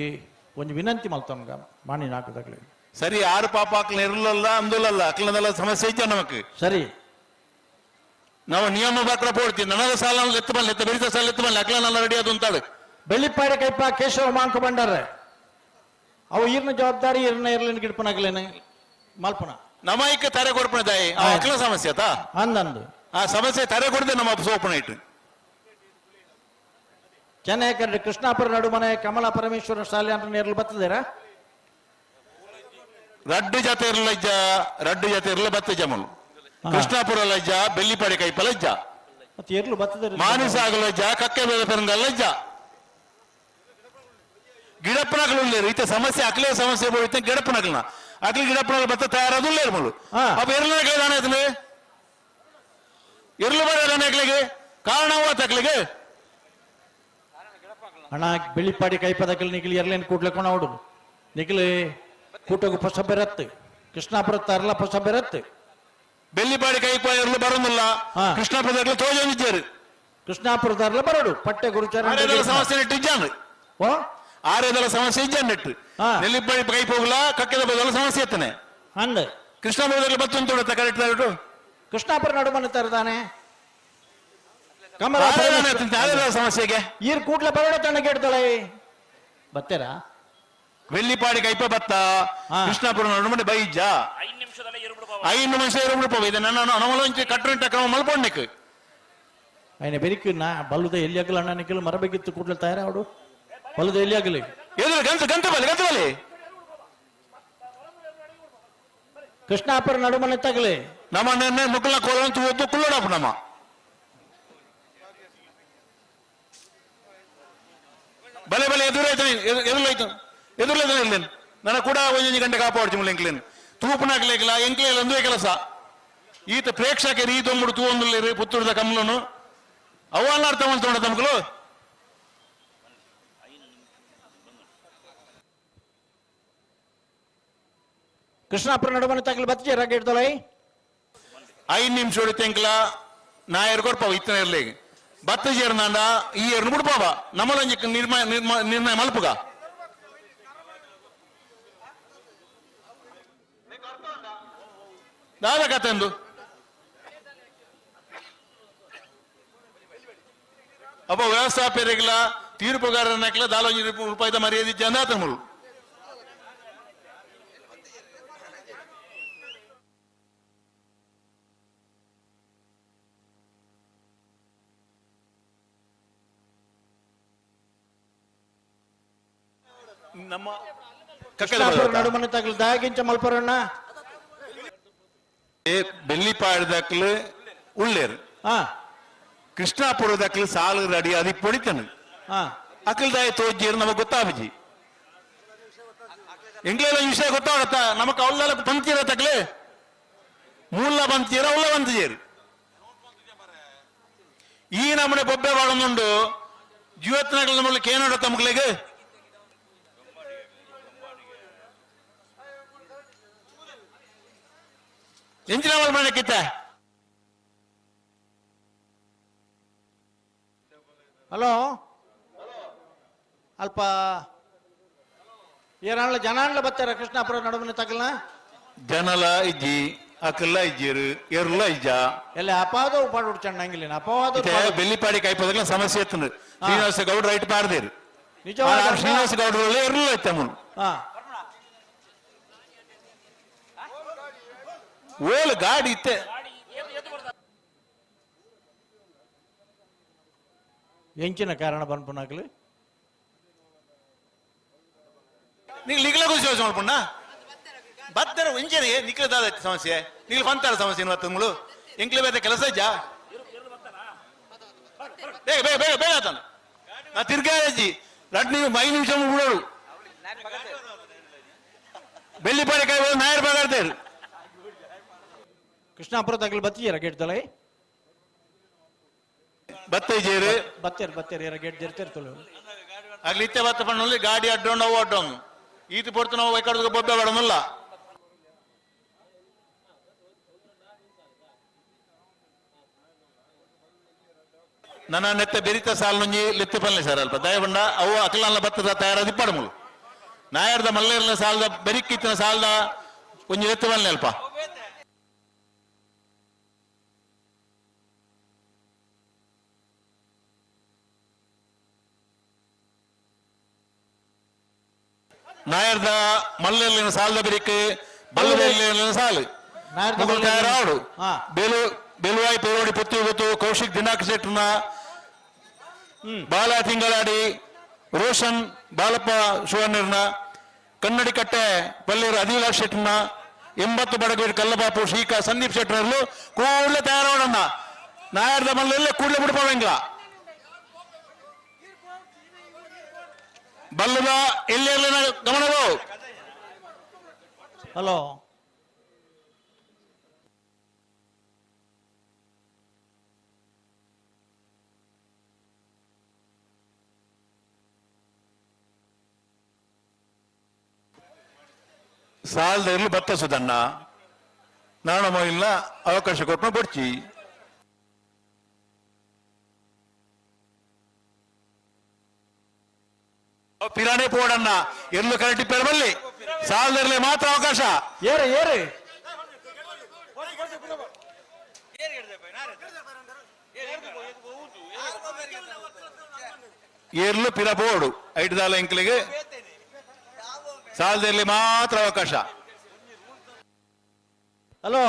ಒಂದು ವಿನಂತಿ ಮಲ್ತಮ್ಗ ಮಾಣಿ ನಾಕುದಾಗ್ಲಿಗೆ ಸರಿ ಆರು ಪಾಪ ಅಕ್ಲ ಇರ್ಲಲ್ಲ ಅಂದುಲಲ್ಲ ಅಕ್ಲದೆಲ್ಲ ಸಮಸ್ಯೆ ಇದ್ದ ನಮಕ್ ಸರಿ ನಾವು ನಿಯಮ ಬಾಕ್ರ ಪೋಡ್ತೀವಿ ನನಗ ಸಾಲ ಎತ್ತ ಬಲ್ಲ ಎತ್ತ ಬೆರಿತ ಸಾಲ ಎತ್ತ ಬಲ್ಲ ಅಕ್ಲನೆಲ್ಲ ರೆಡಿ ಅದು ಅಂತಾಳು ಬೆಳ್ಳಿಪಾಡಿ ಕೈಪ ಕೇಶವ ಮಾಂಕು ಭಂಡಾರ ಅವು ಈರ್ನ ಜವಾಬ್ದಾರಿ ಈರ್ನ ಇರ್ಲಿನ ಗಿಡ್ಪನಾಗ್ಲೇನೆ ಮಲ್ಪನ ನಮೈಕ ತರೆ ಕೊಡ್ಪಣ ತಾಯಿ ಅಕ್ಲ ಸಮಸ್ಯೆ ಆತಾ ಅಂದಂದು ಆ ಸಮಸ್ಯೆ ತರೆ ಕೊಡದೆ ನಮ್ಮ ಸೋಪಣ ಇಟ್ಟು ಚೆನ್ನೈ ಕೃಷ್ಣಾಪುರ ನಡುಮನೆ ಕಮಲಾ ಪರಮೇಶ್ವರ ಶಾಲೆ ಅಂತ ನೇರ್ಲು ಬರ್ತದೇರಾ ರಡ್ಡು ಜಾತಿ ಇರ್ಲಜ್ಜ ರಡ್ಡು ಜಾತಿ ಇರ್ಲ ಬತ್ತ ಜಮಲು ಕೃಷ್ಣಾಪುರ ಲಜ್ಜ ಬೆಳ್ಳಿಪಾಡಿ ಕೈಪ ಲಜ್ಜ ಮತ್ತೆ ಎರ್ಲು ಬರ್ತದೆ ಮಾನಿಸ ಆಗಲಜ್ಜ ಕಕ್ಕೆ ಬೇದ ಪೆರಂಗ ಲಜ್ಜ ಗಿಡಪ್ಪನಗಳು ರೀತಿ ಸಮಸ್ಯೆ ಅಕ್ಲೇ ಸಮಸ್ಯೆ ಬೋಯ್ತೆ ಗಿಡಪ್ಪನಗಳನ್ನ ಅಕ್ಲಿ ಗಿಡಪ್ಪನಗಳು ಬತ್ತ ತಯಾರಾದುಲ್ಲ ಇರ್ಮಲು ಅಪ್ಪ ಎರ್ಲನ ಕೈದಾನ ಆಯ್ತಲೆ ಎರ್ಲು ಬರೋದಾನೆ ಅಕ್ಲಿಗೆ ಕಾರಣ ಅಕ್ಲಿಗೆ ಅಣ್ಣ ಬೆಳ್ಳಿಪಾಡಿ ಕೈಪದಕಲ್ ನಿಖಿಲ್ ಎರ್ಲೇನ್ ಕೂಡ್ಲೆಕೊಂಡು ಅವಡು ನಿಖಿಲ್ ಕೂಟಗು ಹೊಸ ಬೆರತ್ತು ಕೃಷ್ಣಾಪುರ ತರಲ ಹೊಸ ಬೆರತ್ತು ಬೆಳ್ಳಿಪಾಡಿ ಕೈಪ ಎರ್ಲು ಬರೋದಿಲ್ಲ ಕೃಷ್ಣಾಪುರದಲ್ಲಿ ತೋಜನಿದ್ದೇರು ಕೃಷ್ಣಾಪುರದಲ್ಲ ಬರೋಡು ಪಟ್ಟೆ ಗುರುಚಾರ ಸಮಸ್ಯೆ ನೆಟ್ಟು ಇಜ್ಜಾನು ಓ ಆರೇದಲ್ಲ ಸಮಸ್ಯೆ ಇಜ್ಜಾನ್ ನೆಟ್ಟು ನೆಲ್ಲಿಪಾಡಿ ಕೈಪ ಹೋಗ್ಲ ಕಕ್ಕೆದ ಬದಲ ಸಮಸ್ಯೆ ಎತ್ತನೆ ಅಂದ ಕೃಷ್ಣಾಪುರದಲ್ಲಿ ಬತ್ತು ತೊಡತ್ತ ಕರೆಕ್ಟ್ ಕೃಷ್ಣಾಪುರ ನಡುಮನೆ ತರದಾನೆ ಸಮಸ್ಯೆಗೆ ಈರ್ ಕೂಡ್ಲೆ ಬರೋಡ ತಣ್ಣಗೆ ಇಡ್ತಾಳೆ ಬತ್ತೇರಾ வெள்ளிப்பாடி கைப்ப பத்தா கிருஷ்ணாபுரம் நடுமணி பைஜா 5 ನಿಮಿಷ ಇರಬಿಡಪ್ಪ ಇದು ನನ್ನ ಅನವಲಂಚಿ ಕಟ್ರಂಟ ಕ್ರಮ ಮಲ್ಪೊಂಡಿಕ್ ఆయన ಬೆರಿಕು ನಾ ಬಲ್ಲುದ ಎಲ್ಲಿ ಆಗಲ್ಲ ಅಣ್ಣ ನಿಖಿಲ್ ಮರಬೇಕಿತ್ತು ಕೂಡ್ಲೆ ತಯಾರ ಅವಡು ಬಲ್ಲುದ ಎಲ್ಲಿ ಆಗಲಿ ಎದುರು ಗಂತ ಬಲ್ಲಿ ಕೃಷ್ಣಾಪುರ ನಡುಮನೆ ತಗಲಿ ನಮ್ಮ ಮುಕ್ಕಲ ಕೋಲಂತ ಓದು ಕುಳ್ಳೋಡಪ್ಪ ನಮ್ಮ ಬಲೆ ಬಲೆ ಎದುರೈತು ಇಲ್ಲೇನು ನನ್ನ ಕೂಡ 1 ಗಂಟೆ ಕಾಪಾಡ್ತಿ ಮುಲ್ಲ ಎಂಕ್ಲೇನು ತೂಪನಾಗ್ಲಿಕ್ಕಿಲ್ಲ ಎಂಕ್ಲೇಲ್ ಒಂದೇ ಕೆಲಸ ಈತ ಪ್ರೇಕ್ಷಕರು ಈ ತೊಂಬುಡು ತೂವೊಂದು ಪುತ್ತೂರದ ಕಮ್ಮಲನು ಅವನ್ನ ಅರ್ಥ ಮಾಡ್ಕೊಂಡ ತಮಗಳು ಕೃಷ್ಣಾಪುರ ನಡುಮನೆ ತಗಲಿ ಬತ್ತಿ ರಗ್ಗ ಇಡ್ತಾಳೆ 5 ನಿಮಿಷ ಹೊಡಿತೆ ಎಂಕ್ಲ ನಾ ಎರ್ಕೊಡ್ಪಾವ ಇತ್ತನ ಇರ್ಲಿ ಬತ್ತ ಜೇರ್ನಾಂಡ ಈ ಎರ್ನು ಬಿಡ್ಪಾವ ನಮ್ಮಲಂಜಿ ನಿರ್ಣಯ ಮಲ್ಪುಗ ದಾದ ಕಥೆಂದು ಅಪ್ಪ ವ್ಯವಸ್ಥಾಪಕರಿಗಿಲ್ಲ ತೀರ್ಪುಗಾರನಕ್ಲ 4 ರೂಪಾಯಿದ ಮರ್ಯಾದೆ ಜಂದಾತ ಮುಳು ನಮ್ಮ ನಡುಮನೆ ತಗಲಿ ದಾಗಿಂಚ ಮಲ್ಪರಣ್ಣ ಬೆಳ್ಳಿಪಾಡ್ದಕ್ಲು ಉಳ್ಳೇರು ಕೃಷ್ಣಾಪುರದಕ್ಲು ಸಾಲು ಅಡಿ ಅದಿ ಪೊಡಿತನು ಅಕ್ಲದಾಯ ತೋಜ್ಜೀರು ನಮಗ್ ಗೊತ್ತಾಬಜಿ ಎಂಗ್ಲೆಲ್ಲ ವಿಷಯ ಗೊತ್ತಾಗತ್ತ ನಮಕ್ ಅವಲ್ಲೆಲ್ಲ ಪಂಚೀರ ತಕ್ಲೆ ಮೂಲ ಪಂಚೀರ ಉಳ್ಳ ಪಂಚೀರು ಈ ನಮ್ಮನೆ ಬೊಬ್ಬೆ ಬಾಳೊಂದುಂಡು ಜೀವತ್ನಗಳ ನಮ್ಮಲ್ಲಿ ಕೇನೋಡ ತಮಗ್ಲಿಗೆ ಎಂಚಿನ ಮನೆಕ್ಕಿತ್ತ ಹಲೋ ಅಲ್ಪ ಏನಾಳ ಜನಾಂಡ್ಲ ಬರ್ತಾರ ಕೃಷ್ಣಾಪುರ ನಡುಮನೆ ತಗಲ್ನ ಜನಲ ಇಜ್ಜಿ ಅಕಲ್ಲ ಇಜ್ಜಿರು ಎರ್ಲ ಇಜ್ಜ ಎಲ್ಲ ಅಪಾದ ಉಪಾಡು ಚಣ್ಣಂಗಿಲ್ಲ ಅಪವಾದ ಬೆಳ್ಳಿಪಾಡಿ ಕೈಪದಲ್ಲ ಸಮಸ್ಯೆ ಎತ್ತಂದು ಶ್ರೀನಿವಾಸ ಗೌಡ್ರ ರೈಟ್ ಪಾರ್ದೇರು ನಿಜವಾದ ಶ್ರೀನಿವಾಸ ಗೌಡ್ರ ಎರ್ಲ ಐತಮ್ಮನು ಓಲ್ ಗಾಡಿ ಇತ್ತೆ ಎಂಚಿನ ಕಾರಣ ಬಂದ್ಪುನಾಗ್ಲಿ ನೀವು ನಿಗ್ಲ ಖುಷಿ ಮಾಡ್ಕೊಂಡ ಬತ್ತರ ಇಂಚನೆ ನಿಕ್ಲದಾದ ಸಮಸ್ಯೆ ನೀವು ಬಂತಾರ ಸಮಸ್ಯೆ ಇವತ್ತು ಎಂಕ್ಲೆ ಬೇರೆ ಕೆಲಸ ಇಜ್ಜ ಬೇಗ ಬೇಗ ಬೇಗ ಬೇಗ ಆತನ ನಾ ತಿರ್ಗಾಜಿ 5 ನಿಮಿಷ ಬಿಡೋರು ಬೆಳ್ಳಿಪಾಡಿ ಕೈ ನಾಯರ್ ಬಾಗಾಡ್ತೇರು ಕೃಷ್ಣಾಪುರ ತಗಲ್ ಬತ್ತೀರ ಗೇಟ್ ತಲೆ ಬತ್ತೈಜೇರು ಬತ್ತೇರ ಗೇಟ್ ಜರ್ತಿರ್ತಲ್ಲ ಆಗ್ಲಿ ಇತ್ತೆ ಬತ್ತ ಪಣ್ಣಲ್ಲಿ ಗಾಡಿ ಅಡ್ಡೋಣ ಅವು ಅಡ್ಡೋಣ ಈತ ಪೊರ್ತು ನಾವು ಕಡ್ದು ಬೊಬ್ಬೆ ಬಡೋನಲ್ಲ ನನ್ನ ನೆತ್ತ ಬೆರಿತ ಸಾಲ್ ನುಂಜಿ ಲೆತ್ತೆ ಪಲ್ಲೆ ಸರ್ ಅಲ್ಪ ದಯಬಂಡ ಅವು ಅಕಲಲ್ಲ ಬತ್ತದ ತಯಾರಾದಿ ಪಡಮುಲು ನಾಯರ್ದ ಮಲ್ಲೇರ್ನ ಸಾಲದ ಬೆರಿಕ್ಕಿತ್ತಿನ ಸಾಲದ ಒಂಜಿ ಲೆತ್ತೆ ಪಲ್ಲೆ ಅಲ್ಪ ನಾಯರ್ದ ಮಲ್ಲೇರ್ಲಿನ ಸಾಲದ ಬೆರಿಕ್ ಬಲ್ಲದಲ್ಲಿನ ಸಾಲು ತಯಾರಾಡು ಬೆಲುವಾಯಿ ಪೇರೋಡಿ ಪುತ್ತಿ ಗೊತ್ತು ಕೌಶಿಕ್ ದಿನಾಕ್ ಶೆಟ್ನ ಬಾಲ ತಿಂಗಳಾಡಿ ರೋಷನ್ ಬಾಲಪ್ಪ ಶಿವಣ್ಣರ್ನ ಕನ್ನಡಿ ಕಟ್ಟೆ ಪಲ್ಲೇರು ಅದಿಲಾಶ್ ಶೆಟ್ನ 80 ಬಡಗೇರು ಕಲ್ಲಬಾಪು ಶ್ರೀಕಾ ಸಂದೀಪ್ ಶೆಟ್ನರ್ಲು ಕೂಡಲೇ ತಯಾರಾಡಣ್ಣ ನಾಯರ್ದ ಮಲ್ಲಲ್ಲೇ ಕೂಡಲೇ ಬಿಡ್ಪೋವಂಗಿಲ್ಲ ಬಲ್ಲದ ಎಲ್ಲೆಲ್ಲ ಗಮನವು ಹಲೋ ಸಾಲದಲ್ಲಿ ಭತ್ತ ಸುಧಣ್ಣ ನಾನು ಇಲ್ಲ ಅವಕಾಶ ಕೊಟ್ಟು ಬಡ್ಚಿ ಪಿರಾಣೆ ಪೋಡಣ್ಣ ಎಲ್ಲೂ ಕರೆಕ್ಟ್ ಬಲ್ಲಿ ಸಾಲದಲ್ಲಿ ಮಾತ್ರ ಅವಕಾಶ ಏರಿ ಏರಿ ಏರ್ಲು ಪಿರ ಬೋರ್ಡು ಐಟ್ದಾಲ ಎಂಕ್ಲಿಗೆ ಸಾಲದಲ್ಲಿ ಮಾತ್ರ ಅವಕಾಶ ಹಲೋ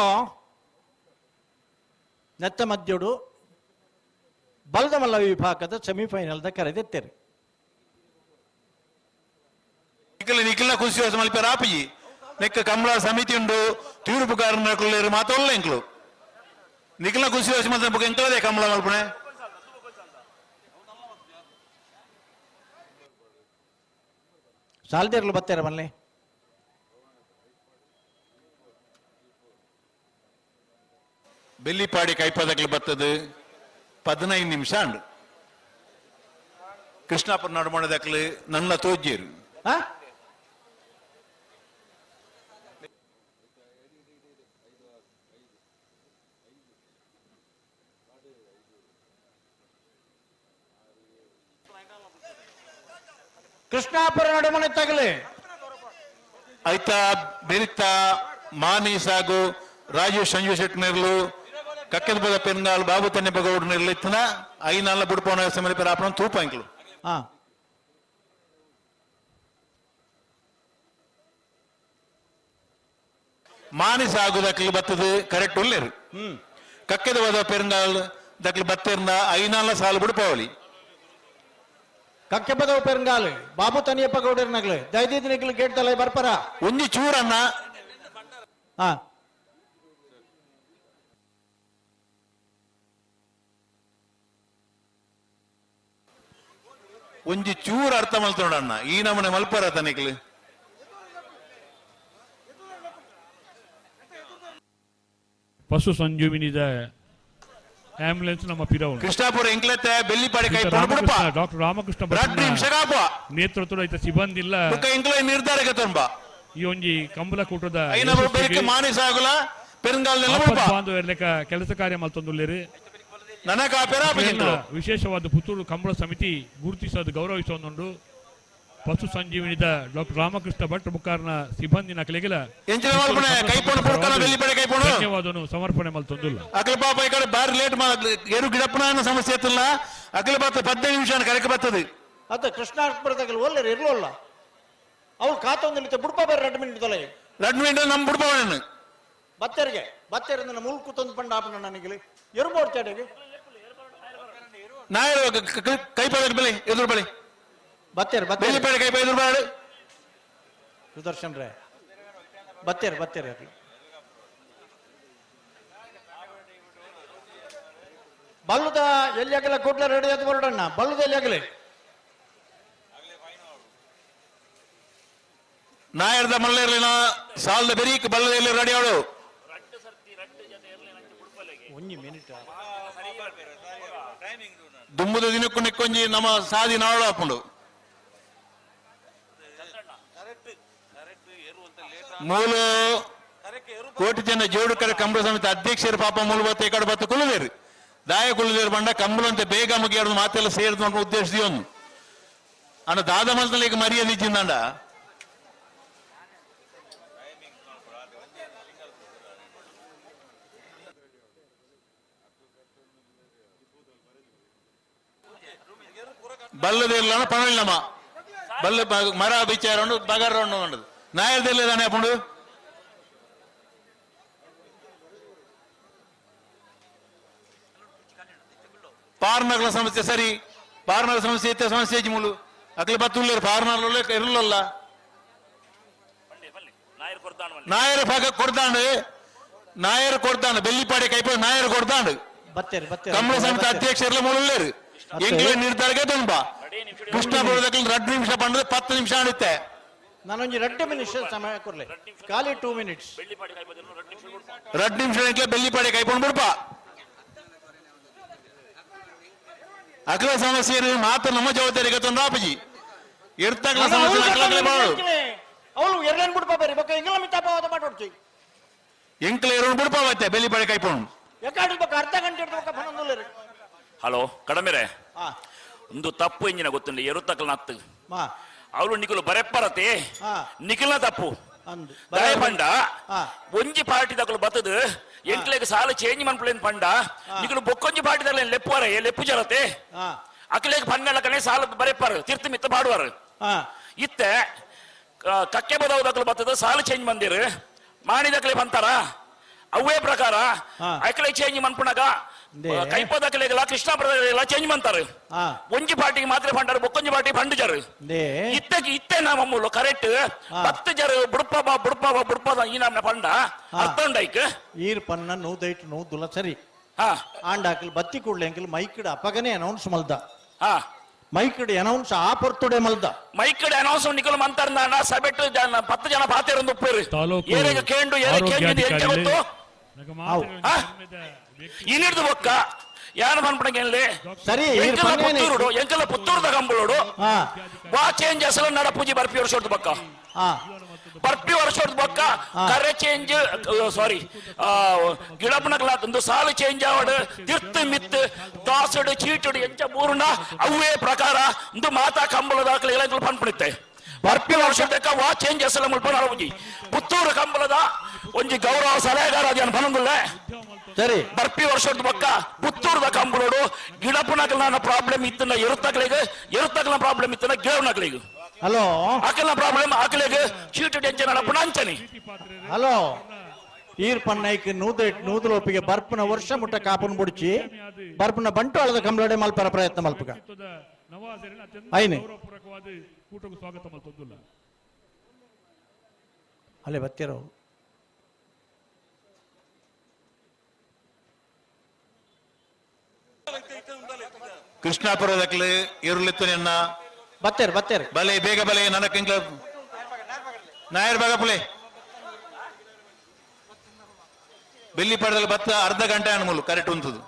ನೆತ್ತ ಮಧ್ಯೋಡು ಬಲದ ಮಲ್ಲ ವಿಭಾಗದ ಸೆಮಿಫೈನಲ್ದ ಕರೆದಿತ್ತೇರಿ ನಿಖಿಲ ಖುಷಿ ಮಲ್ಪ ರಾಪಿ ನೆಕ್ಕ ಕಮಲ ಸಮಿತಿ ಉಂಡು ತೀರ್ಪುಗಾರರು ಮಾತಲ್ಲ ಎಂಕ್ಲು ನಿಖಿಲ ಖುಷಿ ಮಾತ್ರ ಬುಕ್ ಎಂಕ್ಲದೆ ಕಮಲ ಮಲ್ಪನೆ ಸಾಲ್ದೇರ್ಲು ಬತ್ತೇರ ಮಲ್ಲೆ ಬೆಳ್ಳಿಪಾಡಿ ಕೈಪದಗಳು ಬರ್ತದೆ 15 ನಿಮಿಷ ಅಂಡು ಕೃಷ್ಣಾಪುರ ನಡುಮಣದಕ್ಲು ನನ್ನ ತೋಜ್ಜೇರು ಕೃಷ್ಣಾಪುರ ನಡುಮನೆ ತಗಲೆ ಐತ ಬೆರಿತ ಮಾನಿ ಸಾಗು ರಾಜು ಸಂಜು ಶೆಟ್ನರ್ಲು ಕಕ್ಕದ ಬದ ಪೆನ್ಗಾಲ್ ಬಾಬು ತನ್ನೆಪ್ಪ ಗೌಡ್ನರ್ಲು ಇತ್ತನ 5 ಬುಡ್ಪೋಣ ಸಮಯ ಪರ ತೂಪ ಇಂಕ್ಲು ಮಾನಿ ಸಾಗು ದಕ್ಲು ಬತ್ತದು ಕರೆಕ್ಟ್ ಉಲ್ಲೇರು ಕಕ್ಕದ ಬದ ಪೆನ್ಗಾಲ್ ದಕ್ಲು ಬತ್ತರ್ನ 5 ಸಾಲು ಬುಡ್ಪವಲಿ ಕಕ್ಕೆ ಬದವು ಪೆರಂಗಾಲು ಬಾಬು ತನಿಯಪ್ಪ ಗೌಡರ್ನಗ್ಲು ದಯದಿದ್ ನಿಗ್ಲು ಗೇಟ್ ತಲೆ ಬರ್ಪರ ಒಂಜಿ ಚೂರನ್ನ ಒಂಜಿ ಚೂರು ಅರ್ಥ ಮಲ್ತೋಡಣ್ಣ ಈ ನಮ್ಮನೆ ಮಲ್ಪರ ತನಿಕ್ಲು ಪಶು ಸಂಜೀವಿನಿದ ಆಂಬುಲೆನ್ಸ್ ನಮ್ಮ ಪಿರವು ಕೃಷ್ಣಾಪುರ ಎಂಕ್ಲೆತ್ತೆ ಬೆಳ್ಳಿಪಾಡಿ ಕೈ ಡಾಕ್ಟರ್ ರಾಮಕೃಷ್ಣ ನೇತೃತ್ವದ ಐತ ಸಿಬ್ಬಂದಿ ಇಲ್ಲ ನಿರ್ಧಾರಕ್ಕೆ ತೊಂಬ ಈ ಒಂಜಿ ಕಂಬಲ ಕೂಟದ ಮಾನಿಸಾಗುಲ ಬಾಂಧವರ್ಲೆಕ್ಕ ಕೆಲಸ ಕಾರ್ಯ ಮಲ್ತೊಂದುಲ್ಲೇರು ವಿಶೇಷವಾದ ಪುತ್ತೂರು ಕಂಬಳ ಸಮಿತಿ ಗುರುತಿಸೋದು ಗೌರವಿಸೋದು ಪಶು ಸಂಜೀವಿನಿದ ಡಾಕ್ಟರ್ ರಾಮಕೃಷ್ಣ ಭಟ್ ಮುಖಾರ್ನ ಸಿಬ್ಬಂದಿ ನಕಲಿಗೆಲ ಧನ್ಯವಾದನು ಸಮರ್ಪಣೆ ಮಲ್ತೊಂದುಲ್ಲ ಅಖಿಲ ಪಾಪ ಈ ಕಡೆ ಬಾರಿ ಲೇಟ್ ಎರು ಗಿಡಪ್ಪನ ಸಮಸ್ಯೆ ಇತ್ತಿಲ್ಲ ಅಖಿಲ ಪಾಪ 15 ನಿಮಿಷ ಕರೆಕ ಬರ್ತದೆ ಅದ ಕೃಷ್ಣಾರ್ಪಣದಾಗ ಒಳ್ಳೆ ಇರ್ಲಲ್ಲ ಅವ್ರು ಕಾತೊಂದಿಲ್ಲ ಬುಡ್ಪ ಬೇರೆ 2 ಮಿನಿಟ್ ತೊಲೆ 2 ಮಿನಿಟ್ ನಮ್ಮ ಬುಡ್ಪವಣ್ಣು ಬತ್ತರಿಗೆ ಮುಲ್ಕು ತಂದು ಪಂಡ ಆಪಣ ನನಗೆ ಎರುಬೋಡ್ತಾಡೆಗೆ ನಾಯರು ಕೈಪಾದ ಬೆಲೆ ಎದುರು ಬಳಿ ಬತ್ತೇರ್ ಬೆಳ್ಳಿಪೇಟೆ ಕೈಪ ಎದುರು ಬಾಡು ಸುದರ್ಶನ್ ರೇ ಬತ್ತೇರ್ ಬಲ್ಲುದ ಎಲ್ಲಿ ಆಗಲ್ಲ ಕೂಡ್ಲ ರೆಡಿ ಆದ ಹೊರಡಣ್ಣ ಬಲ್ಲುದ ಎಲ್ಲಿ ಆಗಲಿ ನಾಯರ್ದ ಮಲ್ಲೇರ್ಲಿನ ಸಾಲದ ಬೆರೀಕ್ ಬಲ್ಲದಲ್ಲಿ ರೆಡಿ ಆಡು ಒಂಜಿ ಮಿನಿಟ್ ದುಂಬುದ ದಿನಕ್ಕೂ ನಿಕ್ಕೊಂಜಿ ನಮ್ಮ ಸಾದಿ ನಾಡು ಹಾಕೊಂಡು ಮೂಲ ಕೋಟಿ ಜನ ಜೋಡು ಕಡೆ ಕಂಬಳ ಸಮಿತಿ ಅಧ್ಯಕ್ಷರು ಪಾಪ ಮೂಲ ಬತ್ತ ಈ ಕಡೆ ಬತ್ತ ಕುಲದೇರು ದಾಯ ಕುಲದೇರು ಬಂಡ ಕಂಬಳ ಅಂತ ಬೇಗ ಮುಗಿಯಾರ್ದು ಮಾತೆಲ್ಲ ಸೇರಿದ ಉದ್ದೇಶಿಸಿಯೋನು ಅಣ್ಣ ದಾದ ಮನಸ್ಸಲ್ಲಿ ಈಗ ಮರ್ಯಾದೆ ಇಚ್ಚಿಂದಂಡ ಬಲ್ಲದಿಲ್ಲ ಪಣಿಲ್ಲಮ್ಮ ಬಲ್ಲ ಮರ ಬಿಚ್ಚಾರ ಬಗರ್ ఉండదు నాయర్దెల్లే దాని అప్పుడు ಪಾರ್ನರ್ಗಳ ಸಮಸ್ಯೆ ಸರಿ ಪಾರ್ನರ್ ಸಮಸ್ಯೆ ಇತ್ತೆ ಸಮಸ್ಯೆ ಮೂಲು ಅಕ್ಲೆ ಬತ್ತುಳ್ಳೇರು ಪಾರ್ನರ್ಲೆ ಇರಲ್ಲ ನಾಯರ್ ಭಾಗ ಕೊಡ್ತಾಂಡು ನಾಯರ್ ಕೊಡ್ತಾಂಡು ಬೆಳ್ಳಿಪಾಡಿ ಕೈಪ ನಾಯರ್ ಕೊಡ್ತಾಂಡು ಕಮಲ ಸಮಿತಿ ಅಧ್ಯಕ್ಷರಲ್ಲ ಮೂಲೇರು ಎಂಕ್ಲೆ ನಿರ್ಧಾರಕ್ಕೆ ತುಂಬಾ ಕೃಷ್ಣಾಪುರದಲ್ಲಿ 2 ನಿಮಿಷ ಬಂದ್ರೆ 10 ನಿಮಿಷ ಆಡುತ್ತೆ ನಾನೊಂದು 2 ನಿಮಿಷ ಸಮಯ ಕೊಡ್ಲೆ ಖಾಲಿ 2 ಮಿನಿಟ್ಸ್ 2 ನಿಮಿಷ ಎಂಕ್ಲೆ ಬೆಳ್ಳಿಪಾಡಿ ಕೈಕೊಂಡು ಬಿಡ್ಪ ಅಖಿಲ ಸಮಸ್ಯೆ ಮಾತ್ರ ನಮ್ಮ ಜವಾಬ್ದಾರಿ ಗತ್ತೊಂದು ಆಪಜಿ ಇರ್ತಾಗಲ ಸಮಸ್ಯೆ ಅಖಿಲ ಬಾಳು ಅವಳು ಎರಡೇನು ಬಿಡ್ಪ ಬೇರೆ ಬಕ್ಕ ಇಂಗ್ಲ ಮಿತಾಪವಾದ ಮಾಡ್ಕೊಡ್ತಿ ಎಂಕ್ಲೆ ಎರಡು ಬಿಡ್ಪ ಮತ್ತೆ ಬೆಳ್ಳಿಪಾಡಿ ಕೈಕೊಂಡು ಯಾಕಾಡಿ ಬಕ್ಕ ಅರ್ಧ ಗಂಟೆ ಇಡ್ಬೇಕು ಬನ್ನೊಂದುಲ್ಲೇರು ಹಲೋ ಕಡಮೆರೆ ಒಂದು ತಪ್ಪು ಎಂಜಿನ ಗೊತ್ತುಂಡು ಎರುತ್ತಕಲ್ ನತ್ತು ಅವಳು ನಿಖಲು ಬರೆಪ್ಪರತೆ ನಿಖಿಲ್ನ ತಪ್ಪು ಪಂಡ ಒಂಜಿ ಪಾರ್ಟಿ ತಕಲು ಬತ್ತದು ಎಂಕ್ಲೆಗ್ ಸಾಲ ಚೇಂಜ್ ಮನ್ಪುಲೇನ್ ಪಂಡ ನಿಖಲು ಬೊಕ್ಕೊಂಜಿ ಪಾರ್ಟಿ ತಗಲ ಲೆಪ್ಪುವರ ಲೆಪ್ಪು ಜರತೆ ಅಕ್ಲೆಗ್ ಪನ್ನೆಲ್ಲ ಕಣೆ ಸಾಲ ಬರೆಪ್ಪರು ತೀರ್ಥ ಮಿತ್ತ ಪಾಡುವರು ಇತ್ತೆ ಕಕ್ಕೆ ಬದವು ತಕಲು ಬತ್ತದು ಸಾಲ ಚೇಂಜ್ ಮಂದಿರು ಮಾಡಿದಕ್ಲೆ ಬಂತಾರ ಅವೇ ಪ್ರಕಾರ ಅಕ್ಲೆ ಚೇಂಜ್ ಮನ್ಪುಣಗ ಕೈಪದಕ್ಲೆಗಲ ಕೃಷ್ಣಾಪುರ ಚೇಂಜ್ ಮಂತಾರೆ ಒಂಜಿ ಪಾರ್ಟಿಗೆ ಮಾತ್ರ ಪಂಡರು ಬೊಕ್ಕೊಂಜಿ ಪಾರ್ಟಿ ಪಂಡು ಜರು ಇತ್ತೆ ನಮ್ಮೂಲು ಕರೆಕ್ಟ್ 10 ಜರು ಬುಡ್ಪದ ಈ ನಮ್ನ ಪಂಡ ಅರ್ಥ ಉಂಡೈಕ್ ಈರ್ ಪನ್ನ ನೂದೈಟ್ ನೂದುಲ ಸರಿ ಆಂಡಾಕಲ್ ಬತ್ತಿ ಕೂಡ್ಲೆ ಅಂಕಲ್ ಮೈಕಡ್ ಅಪಗನೆ ಅನೌನ್ಸ್ ಮಲ್ದ ಮೈಕಡ್ ಅನೌನ್ಸ್ ಆಪರ್ತುಡೆ ಮಲ್ದ ಮೈಕಡ್ ಅನೌನ್ಸ್ ನಿಕಲ್ ಮಂತಾರ ಸಬೆಟ್ 10 ಜನ ಪಾತೆರೊಂದು ಉಪ್ಪೇರು ಏರೆಗ ಕೇಂಡು ಗೊತ್ತು ಇನ್ನಿಡ್ದು ಬೊಕ್ಕ ಯಾರು ಮನ್ಪಣಗೆ ಸರಿ ಎಂಕಲ ಪುತ್ತೂರ್ದ ಕಂಬಳೋಡು ವಾ ಚೇಂಜ್ ಅಸಲ ನಡ ಪೂಜಿ ಬರ್ಪಿ ವರ್ಷದ ಬೊಕ್ಕ ಬರ್ಪಿ ವರ್ಷದ ಬೊಕ್ಕ ಕರೆ ಚೇಂಜ್ ಸಾರಿ ಗಿಡಪನಕಲ ಒಂದು ಸಾಲು ಚೇಂಜ್ ಆವಡು ತಿರ್ತ್ ಮಿತ್ ದಾಸಡು ಚೀಟಡು ಎಂಚ ಮೂರ್ನ ಅವೇ ಪ್ರಕಾರ ಒಂದು ಮಾತಾ ಕಂಬಳದ ಎಲ್ಲ ಪನ್ಪಣಿತ್ತೆ ಬರ್ಪಿ ವರ್ಷದಕ್ಕ ವಾ ಚೇಂಜ್ ಅಸಲ ಮುಲ್ಪನ ಅಳವುಜಿ ಪುತ್ತೂರು ಕಂಬಳದ ಒಂಜಿ ಗೌರವ ಸಲಹೆಗಾರ ಅದೇನು ಬನಂದುಲ್ಲ ಸರಿ ಬರ್ಪಿ ವರ್ಷದ ಬೊಕ್ಕ ಪುತ್ತೂರ್ದ ಕಂಬಳೋಡು ಗಿಡಪನಕಲ್ನ ಪ್ರಾಬ್ಲಮ್ ಇತ್ತನ ಎರುತ್ತಕಲ ಪ್ರಾಬ್ಲಮ್ ಇತ್ತನ ಗಿಡಪನಕಲಿಗೆ ಹಲೋ ಆಕಲ್ನ ಪ್ರಾಬ್ಲಮ್ ಆಕಲಿಗೆ ಚೀಟು ಟೆನ್ಷನ್ ಅಡಪಣ ಅಂಚನಿ ಹಲೋ ಈರ್ ಪನ್ನೈಕ್ ನೂದಲೋಪಿಗೆ ಬರ್ಪನ ವರ್ಷ ಮುಟ್ಟ ಕಾಪನ್ ಬುಡ್ಚಿ ಬರ್ಪನ ಬಂಟ್ವಾಳದ ಕಂಬಳಡೆ ಮಲ್ಪರ ಪ್ರಯತ್ನ ಮಲ್ಪಗ ಐನೆ ಕೂಟಕ್ಕೆ ಸ್ವಾಗತ ಮಲ್ತೊಂದುಲ್ಲ ಅಲ್ಲೇ ಬತ್ತಿರೋ ಕೃಷ್ಣಾಪುರದಕ್ಲೆ ಇರುಲಿತ್ತು ನಿನ್ನ ಬತ್ತೇರ್ ಬಲೆ ಬೇಗ ಬಲೆ ನನಕ್ಕೆ ನಾಯರ್ ಬಾಗಪ್ಲೆ ಬೆಳ್ಳಿಪಾಡದಲ್ಲಿ ಬತ್ತ ಅರ್ಧ ಗಂಟೆ ಅನ್ಮೂಲು ಕರೆಕ್ಟ್ ಉಂಟದು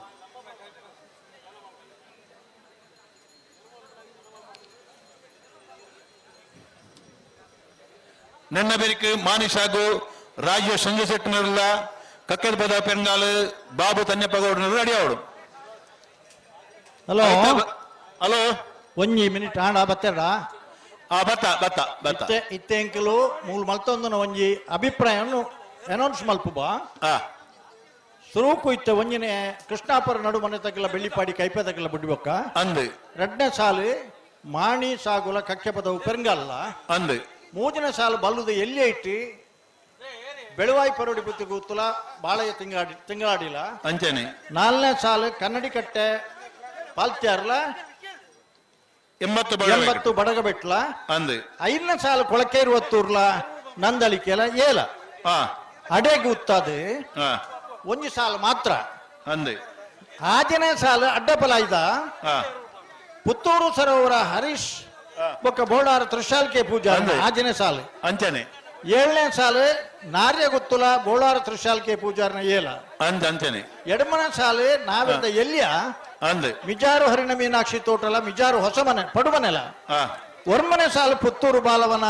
ನನ್ನ ಬೆರಿಕು ಮಾನಿಶಾಗು ರಾಜ್ಯ ಸಂಜಯ್ ಶೆಟ್ಟನಲ್ಲ ಕಕ್ಕದ ಪದ ಪೆಂಗಾಲು ಬಾಬು ತನ್ಯಪ್ಪಗೌಡನರು ರೆಡಿ ಅವಡು ಹಲೋ ಒಂಜಿ ಮಿನಿಟ್ ಆಂಡ ಬತ್ತೇರ ಇತ್ತೆ ಎಂಕಲು ಮೂಲ ಮಲ್ತೊಂದು ಒಂಜಿ ಅಭಿಪ್ರಾಯವನ್ನು ಅನೌನ್ಸ್ ಮಲ್ಪುಬಾ ಸುರೂಕು ಇತ್ತೆ ಒಂಜಿನ ಕೃಷ್ಣಾಪುರ ನಡು ಮನೆ ತಗಲ ಬೆಳ್ಳಿಪಾಡಿ ಕೈಪೆ ತಗಲ ಬಿಡ್ಬೇಕ ಅಂದು ಎರಡನೇ ಸಾಲು ಮಾಣಿ ಸಾಗುಲ ಕಕ್ಕೆ ಪದವು ಪೆರಂಗಲ್ಲ ಅಂದು ಮೂಜನೇ ಸಾಲು ಬಲ್ಲುದು ಎಲ್ಲಿಯೇ ಇಟ್ಟು ಬೆಳವಾಯಿ ಪರೋಡಿ ಬುತ್ತಿ ಕೂತಲ ಬಾಳೆಯ ತಿಂಗಳಾಡಿಲ್ಲ ಅಂಚನೆ ನಾಲ್ನೇ ಸಾಲು ಕನ್ನಡಿ ಕಟ್ಟೆ ಪಾಲ್ತ್ಯಾರ್ಲ 80 ಬಡಗಬೆಟ್ಲ ಅಂದು ಐದನೇ ಸಾಲು ಕೊಳಕೇರು ಒತ್ತೂರ್ಲ ನಂದಳಿಕೆಲ ಏಲ ಅಡೆಗೆ ಉತ್ತದು ಒಂಜಿ ಸಾಲು ಮಾತ್ರ ಅಂದು ಆಜನೇ ಸಾಲು ಅಡ್ಡಪಲಾಯ್ದ ಪುತ್ತೂರು ಸರೋವರ ಹರೀಶ್ ಬೊಕ್ಕ ಬೋಳಾರ ತ್ರಿಶಾಲ್ಕೆ ಪೂಜಾ ಆಜನೇ ಸಾಲು ಅಂಚನೆ ಏಳನೇ ಸಾಲು ನಾರ್ಯ ಗೊತ್ತುಲ ಬೋಳಾರ ತ್ರಿಶಾಲ್ಕೆ ಪೂಜಾರ್ನ ಏಲ ಅಂಚನೆ ಎಡಮನೆ ಸಾಲು ನಾವಿದ್ದ ಎಲ್ಲಿಯ ಅಂದು ಮಿಜಾರು ಹರಿಣ ಮೀನಾಕ್ಷಿ ತೋಟಲ ಮಿಜಾರು ಹೊಸಮನೆ ಪಡುಮನೆಲ ಒರ್ಮನೆ ಸಾಲು ಪುತ್ತೂರು ಬಾಲವನ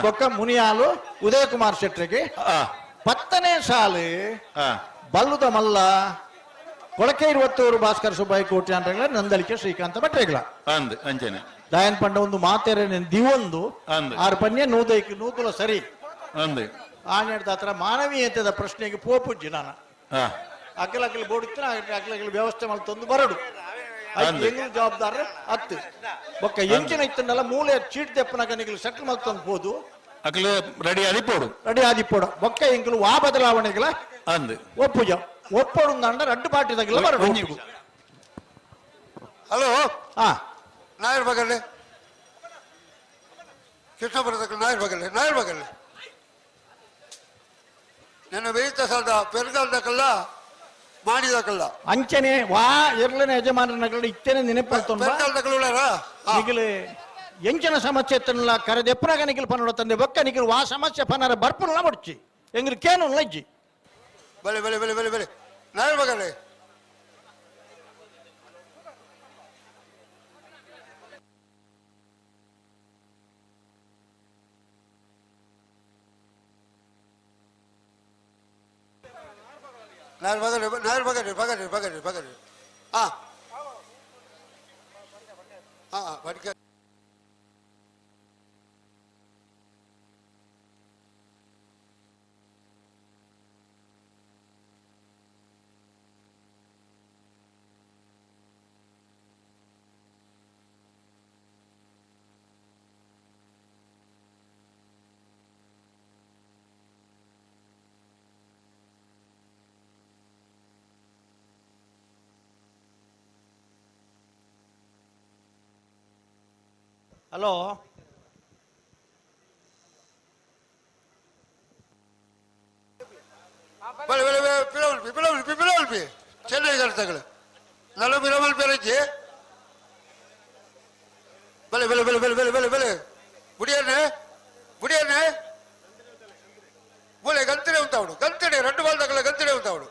ಬೊಕ್ಕ ಮುನಿಯಾಲು ಉದಯ ಕುಮಾರ್ ಶೆಟ್ರಿಗೆ 10ನೇ ಸಾಲು ಬಲ್ಲುದ ಮಲ್ಲ ಕೊಳಕೆ 20 ಭಾಸ್ಕರ್ ಸುಬ್ಬಾಯಿ ಕೋಟಿ ಅಂದ್ರೆಗಳ ನಂದಳಿಕೆ ಶ್ರೀಕಾಂತ ಭಟ್ರೇಗಳ ಅಂದು ಅಂಚನೆ ದಾಯನ್ ಪಂಡ ಒಂದು ಮಾತೆರೆ ದಿವೊಂದು ಆರು ಪನ್ಯ ನೂತುಲ ಸರಿ ಅಂದು ಆನೆಡ್ದ ಹತ್ರ ಮಾನವೀಯತೆದ ಪ್ರಶ್ನೆಗೆ ಪೋಪುಜ್ಜಿ ನಾನು ಅಕ್ಕಲಕ್ಕಲ್ಲಿ ಬೋಡಿತ್ತು ಅಕ್ಕಲಕ್ಕಲ್ಲಿ ವ್ಯವಸ್ಥೆ ಮಲ್ತೊಂದು ಬರಡು ಎಂಗಿನ ಜವಾಬ್ದಾರ ಹತ್ತು ಬೊಕ್ಕ ಎಂಚಿನ ಇತ್ತನ್ನೆಲ್ಲ ಮೂಲೆ ಚೀಟ್ ತೆಪ್ಪನ ಕನಿಗಳು ಸೆಟ್ಲ್ ಮಲ್ತೊಂದು ಹೋದು ಅಕ್ಕಲು ರೆಡಿ ಆದಿಪ್ಪೋಡು ಬೊಕ್ಕ ಎಂಕಲು ವಾ ಬದಲಾವಣೆಗಳ ಅಂದು ಒಪ್ಪುಜ ಒಪ್ಪೋಡು ಅಂಡ ರಡ್ಡು ಪಾಟಿದಾಗಲ ಬರಡು ಹಲೋ ನಾಯರ್ ಬಗಲ್ಲೇ ಕೃಷ್ಣಪುರದಕ್ಕೆ ನಾಯರ್ ಬಗಲ್ಲೇ ನನ್ನ ಬೇಯಿತ ಸಾಲದ ಪೆರ್ಗಾಲ್ದಕ್ಕಲ್ಲ ಮಾಡಿದಕ್ಕಲ್ಲ ಅಂಚನೆ ವಾ ಎರ್ಲನ ಯಜಮಾನಗಳ ಇತ್ತೇನೆ ನೆನಪಲ್ತೊಂದು ಎಂಚಿನ ಸಮಸ್ಯೆ ಎತ್ತನಲ್ಲ ಕರೆದ ಎಪ್ಪನಾಗ ನಿಖಿಲ್ ಪನ್ನಡ ತಂದೆ ಬೊಕ್ಕ ನಿಖಿಲ್ ವಾ ಸಮಸ್ಯೆ ಪನ್ನರ ಬರ್ಪುಲ್ಲ ಮುಡ್ಚಿ ಎಂಗ್ರ ಕೇನು ಲಜ್ಜಿ ಬಲೆ ಬಲೆ ಬಲೆ ಬಲೆ ಬಲೆ ನಾಯರ್ ಬಗಲ್ಲೇ ನಾಯರ್ ಬಗರಿ ಬಡ್ಕ ಹಲೋ పిలవల్పి చెన్నై కడతగల నలభై రూపాయలు పేరైతే బలే బలే బలే బలే బలే బలే బలే బుడియన్నే బోలే గంతడే ఉంటాడు గంతడే 2 బాల్ తగల గంతడే ఉంటాడు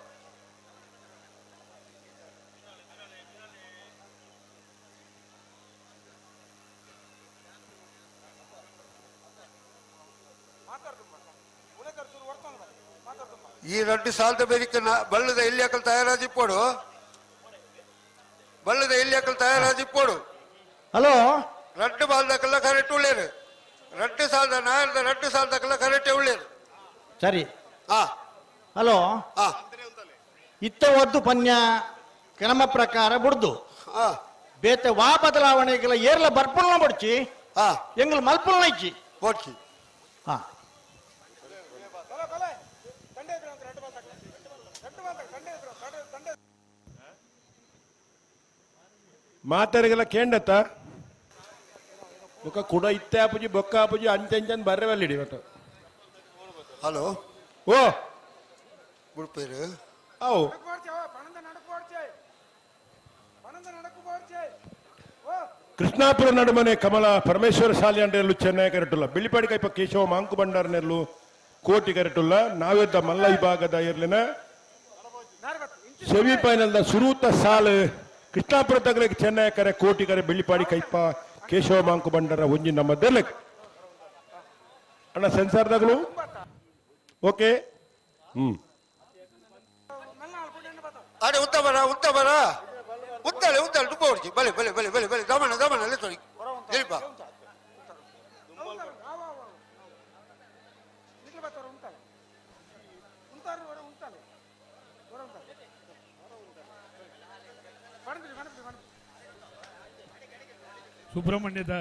ಈ 2 ಸಾಲದ ಬೇರಿಕೆ ಬಳ್ಳದ ಎಲ್ಲಿ ಹಾಕಲ್ ತಯಾರಾದಿಪ್ಪೋಡು ಹಲೋ 2 ಬಾಲ್ದಕ್ಕೆಲ್ಲ ಕರೆಕ್ಟ್ ಉಳ್ಳೇರು 2 ಸಾಲದ ನಾಯರ್ದ 2 ಸಾಲದಕ್ಕೆಲ್ಲ ಕರೆಕ್ಟ್ ಉಳ್ಳೇರು ಸರಿ ಹಲೋ ಇತ್ತ ಒದ್ದು ಪನ್ಯ ಕ್ರಮ ಪ್ರಕಾರ ಬಿಡ್ದು ಬೇತೆ ವಾ ಬದಲಾವಣೆಗೆಲ್ಲ ಏರ್ಲ ಬರ್ಪುಲ್ನ ಬಡ್ಚಿ ಎಂಗ್ಲ ಮಲ್ಪುಲ್ನ ಇಚ್ಚಿ ಬೋಡ್ಚಿ ಮಾತಾರಿಗೆಲ್ಲ ಕೇಂಡತ್ತ ಬೊಕ್ಕ ಕುಡ ಇತ್ತೆ ಆಪುಜಿ ಬೊಕ್ಕ ಆಪುಜಿ ಅಂಚಂಚನ್ ಬರ್ರವಲ್ಲಿಡಿ ಮತ್ತ ಹಲೋ ಓ ಗುಡ್ಪೇರು ಅವು ಕೃಷ್ಣಾಪುರ ನಡುಮನೆ ಕಮಲ ಪರಮೇಶ್ವರ ಶಾಲೆ ಅಂಡ್ರೆಲ್ಲು ಚೆನ್ನೈ ಕರೆಟುಲ್ಲ ಬಿಳಿಪಾಡಿ ಕೈಪ ಕೇಶವ ಮಾಂಕು ಬಂಡಾರನೆಲ್ಲು ಕೋಟಿ ಕರೆಟುಲ್ಲ ನಾವೆದ್ದ ಮಲ್ಲ ವಿಭಾಗದ ಇರ್ಲಿನ ಸೆಮಿಫೈನಲ್ ಸುರೂತ ಸಾಲು ಕೃಷ್ಣಾಪುರ ತಗಲಿಗೆ ಚೆನ್ನೈ ಕರೆ ಕೋಟಿ ಕರೆ ಬಿಳಿಪಾಡಿ ಕೈಪ ಕೇಶವ ಮಾಂಕು ಬಂಡಾರ ಒಂಜಿ ನಮ್ಮ ದೆರ್ಲೆಗ್ ಅಣ್ಣ ಸೆನ್ಸಾರ್ದಾಗಲು ಓಕೆ ಅರೆ ಉತ್ತ ಬರ ಉತ್ತಲೆ ಡುಬ್ಬ ಹೊಡ್ಚಿ ಬಲೆ ದಮನ ತೊಡಿ ಹೇಳಿಪ ಸುಬ್ರಹ್ಮಣ್ಯದ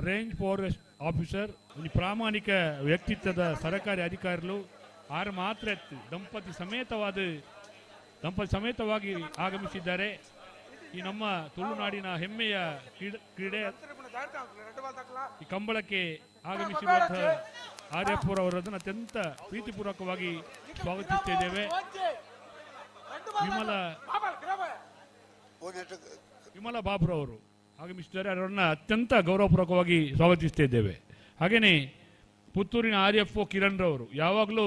ರೇಂಜ್ ಫಾರೆಸ್ಟ್ ಆಫೀಸರ್ ಒಂದು ಪ್ರಾಮಾಣಿಕ ವ್ಯಕ್ತಿತ್ವದ ಸರ್ಕಾರಿ ಅಧಿಕಾರಿಗಳು ಆರು ಮಾತ್ರ ದಂಪತಿ ಸಮೇತವಾಗಿ ಆಗಮಿಸಿದ್ದಾರೆ. ಈ ನಮ್ಮ ತುಳುನಾಡಿನ ಹೆಮ್ಮೆಯ ಕ್ರೀಡೆ ಈ ಕಂಬಳಕ್ಕೆ ಆಗಮಿಸಿರುವಂತಹ ಆರ್ಯಪುರ ಅವರನ್ನು ಅತ್ಯಂತ ಪ್ರೀತಿಪೂರ್ವಕವಾಗಿ ಸ್ವಾಗತಿಸುತ್ತಿದ್ದೇವೆ. ವಿಮಲಾ ಬಾಬುರವರು ಆಗಮಿಸಿದ್ದಾರೆ, ಅವರನ್ನು ಅತ್ಯಂತ ಗೌರವಪೂರ್ವಕವಾಗಿ ಸ್ವಾಗತಿಸುತ್ತಿದ್ದೇವೆ. ಹಾಗೆಯೇ ಪುತ್ತೂರಿನ RFO ಕಿರಣ್ ರವರು ಯಾವಾಗಲೂ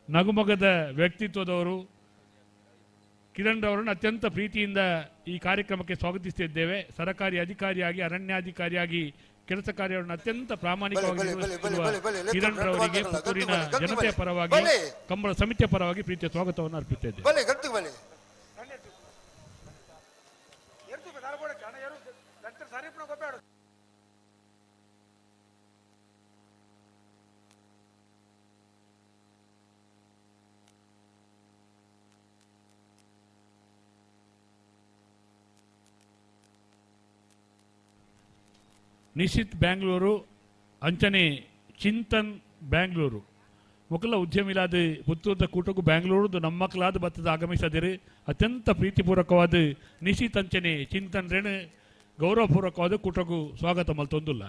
ನಗುಮಗದ ವ್ಯಕ್ತಿತ್ವದವರು. ಕಿರಣ್ ರವರನ್ನು ಅತ್ಯಂತ ಪ್ರೀತಿಯಿಂದ ಈ ಕಾರ್ಯಕ್ರಮಕ್ಕೆ ಸ್ವಾಗತಿಸುತ್ತಿದ್ದೇವೆ. ಸರ್ಕಾರಿ ಅಧಿಕಾರಿಯಾಗಿ ಅರಣ್ಯಾಧಿಕಾರಿಯಾಗಿ ಕೆಲಸ ಕಾರ್ಯವನ್ನು ಅತ್ಯಂತ ಪ್ರಾಮಾಣಿಕವಾಗಿ ನಿರ್ವಹಿಸುತ್ತಿರುವ ಕಿರಣ್ ರವರಿಗೆ ಪುತ್ತೂರಿನ ಜನತೆಯ ಪರವಾಗಿ ಕಂಬಳ ಸಮಿತಿಯ ಪರವಾಗಿ ಪ್ರೀತಿಯ ಸ್ವಾಗತವನ್ನು ಅರ್ಪಿಸುತ್ತಿದ್ದೇವೆ. ನಿಶಿತ್ ಬ್ಯಾಂಗ್ಳೂರು ಅಂಚನೆ ಚಿಂತನ್ ಬ್ಯಾಂಗ್ಳೂರು ಮೊಕಲ ಉದ್ಯಮಿಲಾದ ಪುತ್ತೂರದ ಕೂಟಕ್ಕೂ ಬ್ಯಾಂಗ್ಳೂರು ನಮ್ಮ ಮಕ್ಕಳಾದ ಬತ್ತದ ಆಗಮಿಸದಿರು ಅತ್ಯಂತ ಪ್ರೀತಿಪೂರ್ವಕವಾದ ನಿಶಿತ್ ಅಂಚನೆ ಚಿಂತನ್ ರೇಣು ಗೌರವಪೂರ್ವಕವಾದ ಕೂಟಕ್ಕೂ ಸ್ವಾಗತ ಮಲ್ತೊಂದುಲ್ಲ.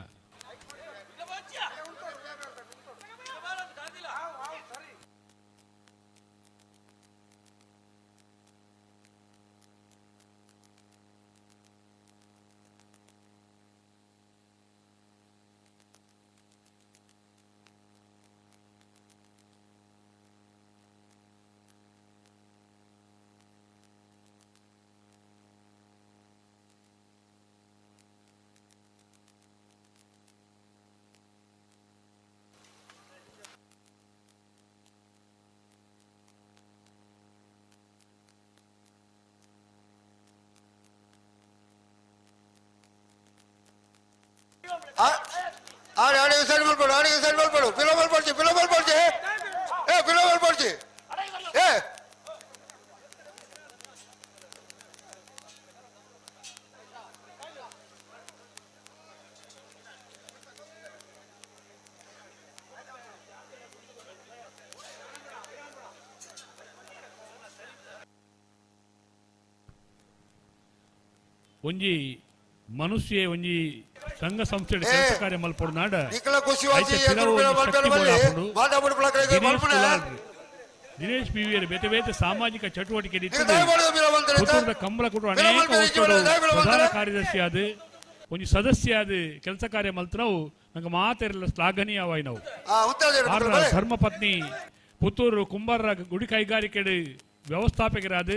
ಸೈಡ್ ಮಾಡ್ಬೇಡು ಪಿಲೋಬಲ್ ಪಡ್ಚಿ ಒಂಜಿ ಮನುಷ್ಯ ಒಂಜಿ ಸಂಘ ಸಂಸ್ಥೆ ಕೆಲಸ ಕಾರ್ಯ ಮಲ್ಪೊಡು ದಿನೇಶ್ PVR ಬೇತೆ ಬೇತೆ ಸಾಮಾಜಿಕ ಚಟುವಟಿಕೆ ಪುತ್ತೂರದ ಕಂಬಳ ಕೂಟ ಅನೇಕ ಪ್ರಧಾನ ಕಾರ್ಯದರ್ಶಿ ಆದ ಒಂಜಿ ಸದಸ್ಯ ಆದ ಕೆಲಸ ಕಾರ್ಯ ಮಲ್ತ ನಾವು ನಂಗೆ ಮಾತೆಲ್ಲ ಶ್ಲಾಘನೀಯವಾಯಿ ನಾವು ಧರ್ಮ ಪತ್ನಿ ಪುತ್ತೂರು ಕುಂಬಾರರ ಗುಡಿ ಕೈಗಾರಿಕೆ ವ್ಯವಸ್ಥಾಪಕರಾದ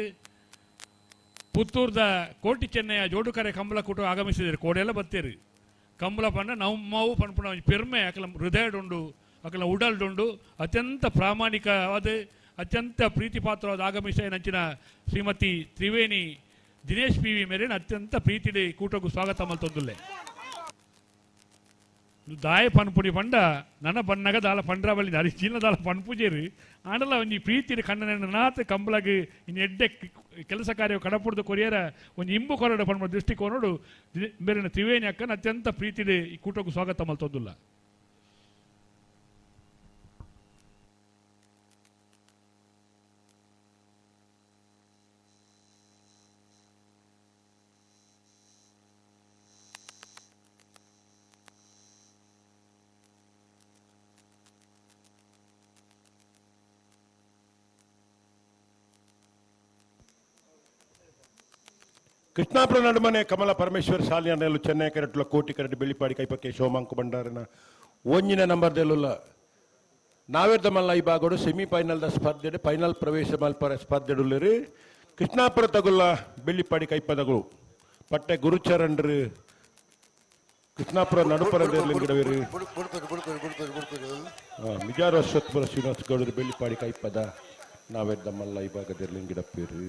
ಪುತ್ತೂರ್ದ ಕೋಟಿ ಚೆನ್ನಯ್ಯ ಜೋಡುಕರೆ ಕಂಬಳ ಕೂಟ ಆಗಮಿಸಿದರು. ಕೋಡೆಲ್ಲ ಬತ್ತೇರು ಕಂಬಳ ಪಂಡ ನಮ್ಮವು ಪನ್ಪುಣ ಪೆರ್ಮೆ ಅಕಲ ಹೃದಯಡುಂಡು ಅಕಲ ಉಡಲ್ಡುಂಡು ಅತ್ಯಂತ ಪ್ರಾಮಾಣಿಕವಾದ ಅತ್ಯಂತ ಪ್ರೀತಿಪಾತ್ರವಾದ ಆಗಮಿಸ ನಂಚಿನ ಶ್ರೀಮತಿ ತ್ರಿವೇಣಿ ದಿನೇಶ್ PV ಮೇರೇನು ಅತ್ಯಂತ ಪ್ರೀತಿಡಿ ಕೂಟಕ್ಕೂ ಸ್ವಾಗತ ಮಲ್ತೊಂದುಲ್ಲೆ. ದಾಯ ಪನ್ಪುಡಿ ಪಂಡ ನನ್ನ ಬಣ್ಣಗ ದಾಲ ಪಂಡ್ರ ಬಳಿ ಅರಿ ಚೀನ ದಾಲ ಪನ್ಪುಜೇರು ಆಂಡಲ ಒಂಜಿ ಪ್ರೀತಿಡಿ ಕಣ್ಣನ ನಾತ್ ಕಂಬಳಗ್ ಇನ್ನು ಎಡ್ಡೆ ಕೆಲಸ ಕಾರ್ಯ ಕಡಪುಡ್ದು ಕೊರಿಯರ ಒಂದು ಇಂಬು ಕೊರಡ ಪನ್ಪ ದೃಷ್ಟಿಕೋನೋಡು ಬೇರೆ ತ್ರಿವೇಣಿ ಅಕ್ಕನ ಅತ್ಯಂತ ಪ್ರೀತಿಡಿ ಈ ಕೂಟಕ್ಕೂ ಸ್ವಾಗತ ಮಲ್ತೊಂದುಲ್ಲ. ಕೃಷ್ಣಾಪುರ ನಡುಮನೆ ಕಮಲ ಪರಮೇಶ್ವರ್ ಶಾಲೆಯನ್ನೆಲ್ಲ ಚೆನ್ನೈ ಕೆರಟ್ಲ ಕೋಟಿ ಕರಡಿ ಬೆಳ್ಳಿಪಾಡಿ ಕೈಪಕ್ಕೆ ಶಿವಮಾಂಕು ಬಂಡಾರನ ಒಂಜಿನ ನಂಬರ್ದೆಲ್ಲ ನಾವೇರ್ದ ಮಲ್ಲ ಈ ಭಾಗಡು ಸೆಮಿಫೈನಲ್ದ ಸ್ಪರ್ಧೆ ಫೈನಲ್ ಪ್ರವೇಶ ಮಲ್ಪರ ಸ್ಪರ್ಧೆಡುಲ್ಲರಿ ಕೃಷ್ಣಾಪುರ ತಗುಲ್ಲ ಬೆಳ್ಳಿಪಾಡಿ ಕೈಪದಗಳು ಪಟ್ಟೆ ಗುರುಚರಣ್ರು ಕೃಷ್ಣಾಪುರ ನಡುಪರದೇರ್ಲಿಂಗಿಡವೇರು ಮಿಜಾರು ಅಶ್ವತ್ಪುರ ಶ್ರೀನಿವಾಸ ಗೌಡರು ಬೆಳ್ಳಿಪಾಡಿ ಕೈಪದ ನಾವೇರ್ದ ಮಲ್ಲ ಈ ಭಾಗದಲ್ಲಿಂಗಿಡಪ್ಪೇರು.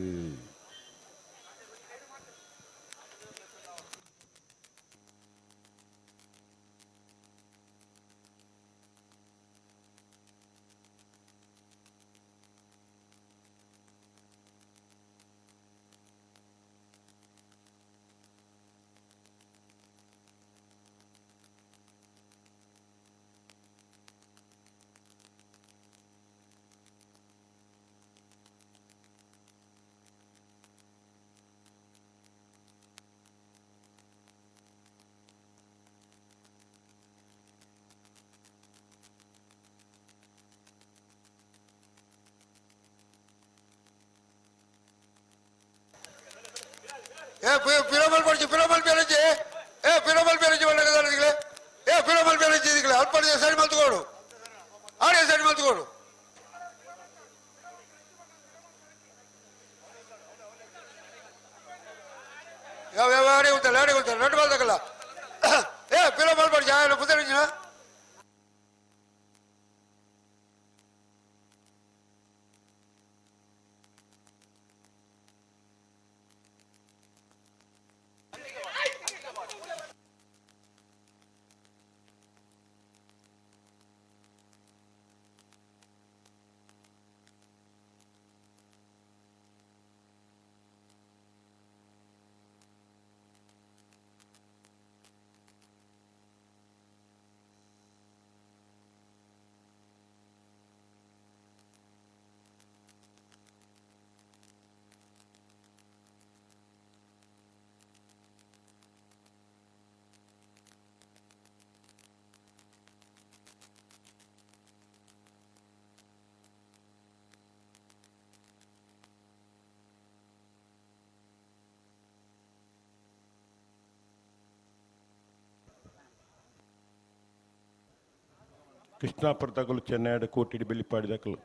ಪಿರೋಮಲ್ ಪಡಿಸಿ ಪಿರೋಮಲ್ ಬೇರೆಜಿ ಪಿರೋಮಲ್ ಬೇರೆಜಿ ಒಳ್ಳೆಗದಾರೆ ಪಿರೋಮಲ್ ಬೇರೆಜಿ ಇದೀಗಲೇ ಅಲ್ಪ ಸರಿ ಮಲ್ತುಕೋಡು ಆಡಿಯೋ ಸರಿ ಮಲ್ತುಕೋಡು ಯಾವ ಆಡಿ ಹೋಗ್ತಾರೆ ರೆಡ್ ಬಾಲ್ ತಗಲ್ಲ ಪಿರೋಮಲ್ ಪಡಿಸಿ ಪುತ್ತರಿಜಿನ ಕೃಷ್ಣಾಪುರ ತಗಲು ಚೆನ್ನೈ ಕೋಟಿಡಿ ಬೆಳ್ಳಿಪಾಡಿ ದಕ್ಕಲು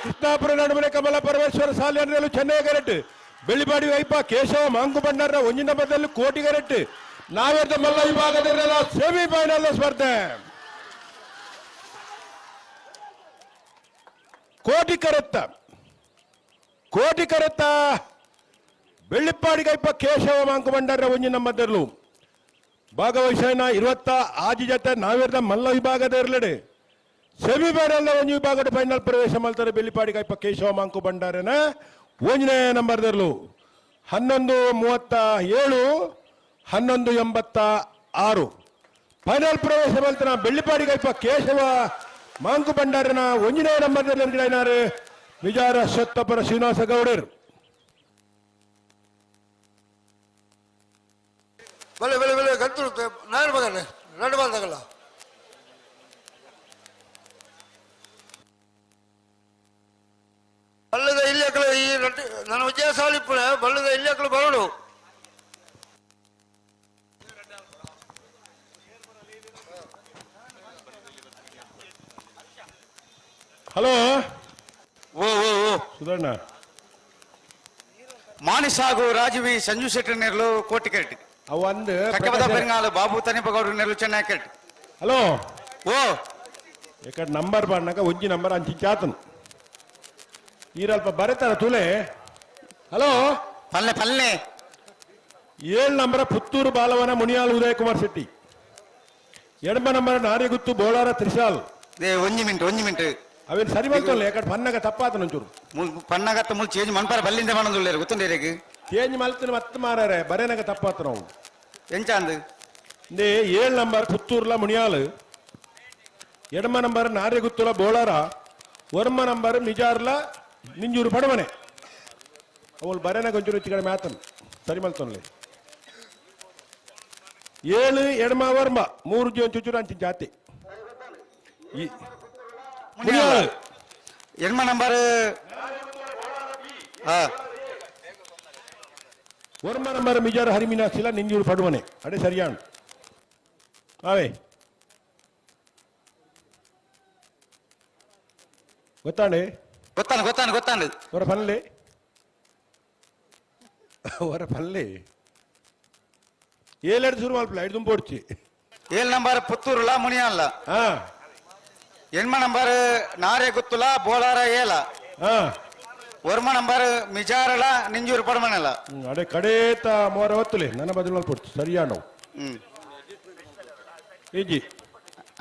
ಕೃಷ್ಣಾಪುರ ನಡುವೆ ಕಮಲ ಪರಮೇಶ್ವರ ಸಾಲಿಯನ್ನೆಲ್ಲೂ ಚೆನ್ನೈ ಗರಟ್ ಬೆಳ್ಳಿಪಾಡಿ ವೈಪ ಕೇಶವ ಮಾಂಕು ಬಂಡಾರ ಒಂಜಿನ ಬದಲು ಕೋಟಿ ಗರಟ್ ನಾವೇದ ಮಲ್ಲ ವಿಭಾಗದಲ್ಲೆಲ್ಲ ಸೆಮಿಫೈನಲ್ ಸ್ಪರ್ಧೆ ಕೋಟಿ ಕರತ್ತ ಬೆಳ್ಳಿಪಾಡಿ ಕೈಪ ಕೇಶವ ಮಾಂಕು ಬಂಡಾರ ಒಂಜಿನ ಬದಲು ಭಾಗವಹಿಸಿನ 20 ಆಜಿ ಜೊತೆ ನಾವೇದ ಮಲ್ಲ ವಿಭಾಗದೆರಲೆಡೆ ಸೆಮಿಫೈನಲ್ ಒಂಜಿ ವಿಭಾಗದ ಫೈನಲ್ ಪ್ರವೇಶ ಮಾಡ್ತಾರೆ ಬೆಳ್ಳಿಪಾಡಿ ಕೈಪ ಕೇಶವ ಮಾಂಕು ಬಂಡಾರನ ಒಂಜನೇ ನಂಬರ್ದರ್ಲು 11:37 11:86 ಫೈನಲ್ ಪ್ರವೇಶ ಮಾಡ್ತಾನ ಬೆಳ್ಳಿಪಾಡಿ ಕೈಪ ಕೇಶವ ಮಾಂಕು ಬಂಡಾರನ ಒಂಜನೇ ನಂಬರ್ದಲ್ಲಿ ವಿಜಾರ ಸತ್ತಪರ ಶ್ರೀನಿವಾಸ ಗೌಡರ್ ಬಲೆ ಗಂತು ನಾನು ಮಗನೆ ರೆಡ್ ಬಾಲ್ ತಗಲ್ಲ ಬಲ್ಲದ ಇಲ್ಲಕ್ಕಳು ಈ ನನ್ನ ವಿಜಯ ಸಾಲಿಪ್ಪುಳ ಬಲ್ಲದ ಇಲ್ಲಕ್ಕಳು ಬರಡು ಹಲೋ ಓ ಸುಧಣ್ಣ ಮಾಣಿಸಾಗು ರಾಜವಿ ಸಂಜು ಶೆಟ್ಟಿ ನೆರಳು ಕೋಟಿ ಕೆರೆಟ್ ಅವಂದು ಕಕ್ಕಬದ ಪೆರಿಂಗಾಲು ಬಾಬು ತನಿಪಗೌಡರು ನೆರಳು ಚೆನ್ನೈ ಕೆರೆಟ್ ಹಲೋ ಓ ఇక్కడ నంబర్ పడినాక ಒಂಜಿ ನಂಬರ್ ಅಂಚಿ ಚಾತನು ಈರಲ್ಪ ಬರೀತಾರ ತುಲೆ ಹಲೋ ಪಲ್ಲೆ 7 ನಂಬರ್ ಪುತ್ತೂರು ಬಾಲವನ ಮುನಿಯಾಲ್ ಉದಯ ಕುಮಾರ್ ಶೆಟ್ಟಿ ಎಡಮ ನಂಬರ್ ನಾರಿಗುತ್ತು ಬೋಳಾರ ತ್ರಿಶಾಲ್ ಒಂಜಿ ಮಿನಿಟ್ ಅವೇನು ಸರಿ ಮಾಡ್ತಲ್ಲ ಯಾಕಡೆ ಪನ್ನಗ ತಪ್ಪಾತ ಒಂಚೂರು ಪನ್ನಗತ್ತ ಮುಲ್ ಚೇಂಜ್ ಮನ್ಪಾರ ಬಲ್ಲಿಂದ ಮಾಡೊಂದುಲ್ಲೇರು ಗೊತ್ತುಂಡೇರಿಗೆ ಚೇಂಜ್ ಮಲ್ತಿನ ಮತ್ತೆ ಮಾರಾರೆ ಬರೇನಾಗ ತಪ್ಪಾತ ನಾವು ಎಂಚಾಂದು 7 ನಂಬರ್ ಪುತ್ತೂರ್ಲ ಮುನಿಯಾಲ್ ಎಡಮ ನಂಬರ್ ನಾರಿಗುತ್ತುಲ ಬೋಳಾರ ವರ್ಮ ನಂಬರ್ ಮಿಜಾರ್ಲ ನಿಂಜೂರು ಪಡವನೆ ಅವಳು ಬರೇನಾಗ ಒಂಚೂರು ಹೆಚ್ಚು ಕಡೆ ಮ್ಯಾತನ್ ಸರಿ ಮಲ್ತೊನ್ಲೆ 7 ಎಡಮ ವರ್ಮ 3 ಜೀವನ್ ಚುಚುರು ಅಂಚಿ ಜಾತಿ ಎಣ್ಮ ನಂಬರ್ ವರ್ಮ ನಂಬರ್ ಮಿಜಾರು ಹರಿಮೀನಾಕ್ಷಿಲ ನಿಂಜೂರು ಪಡುವನೆ ಅಡೆ ಸರಿಯಾಣ್ ಅವೇ ಗೊತ್ತಾಂಡೆ ಗೊತ್ತಾಂಡು ಹೊರ ಪಲ್ಲೆ ಹೊರ ಪಲ್ಲೆ 7 ಶುರು ಮಲ್ಪಲ 5 ತುಂಬೋಡ್ಚಿ 7 ನಂಬರ್ ಪುತ್ತೂರುಲ ಮುನಿಯಲ್ಲ ಎಣ್ಮ ನಂಬರ್ ನಾರೆ ಗುತ್ತುಲ ಬೋಳಾರ ಏಲ ವರ್ಮ ನಂಬರ್ ಮಿಜಾರಲ ನಿಂಜೂರು ಪಡಮನಲ್ಲ ಅಡೆ ಕಡೇತ ಮೋರ ಹೊತ್ತಲೆ ನನ್ನ ಬದಲು ಮಲ್ಪಡ್ತು ಸರಿಯಾಣವು ಈಜಿ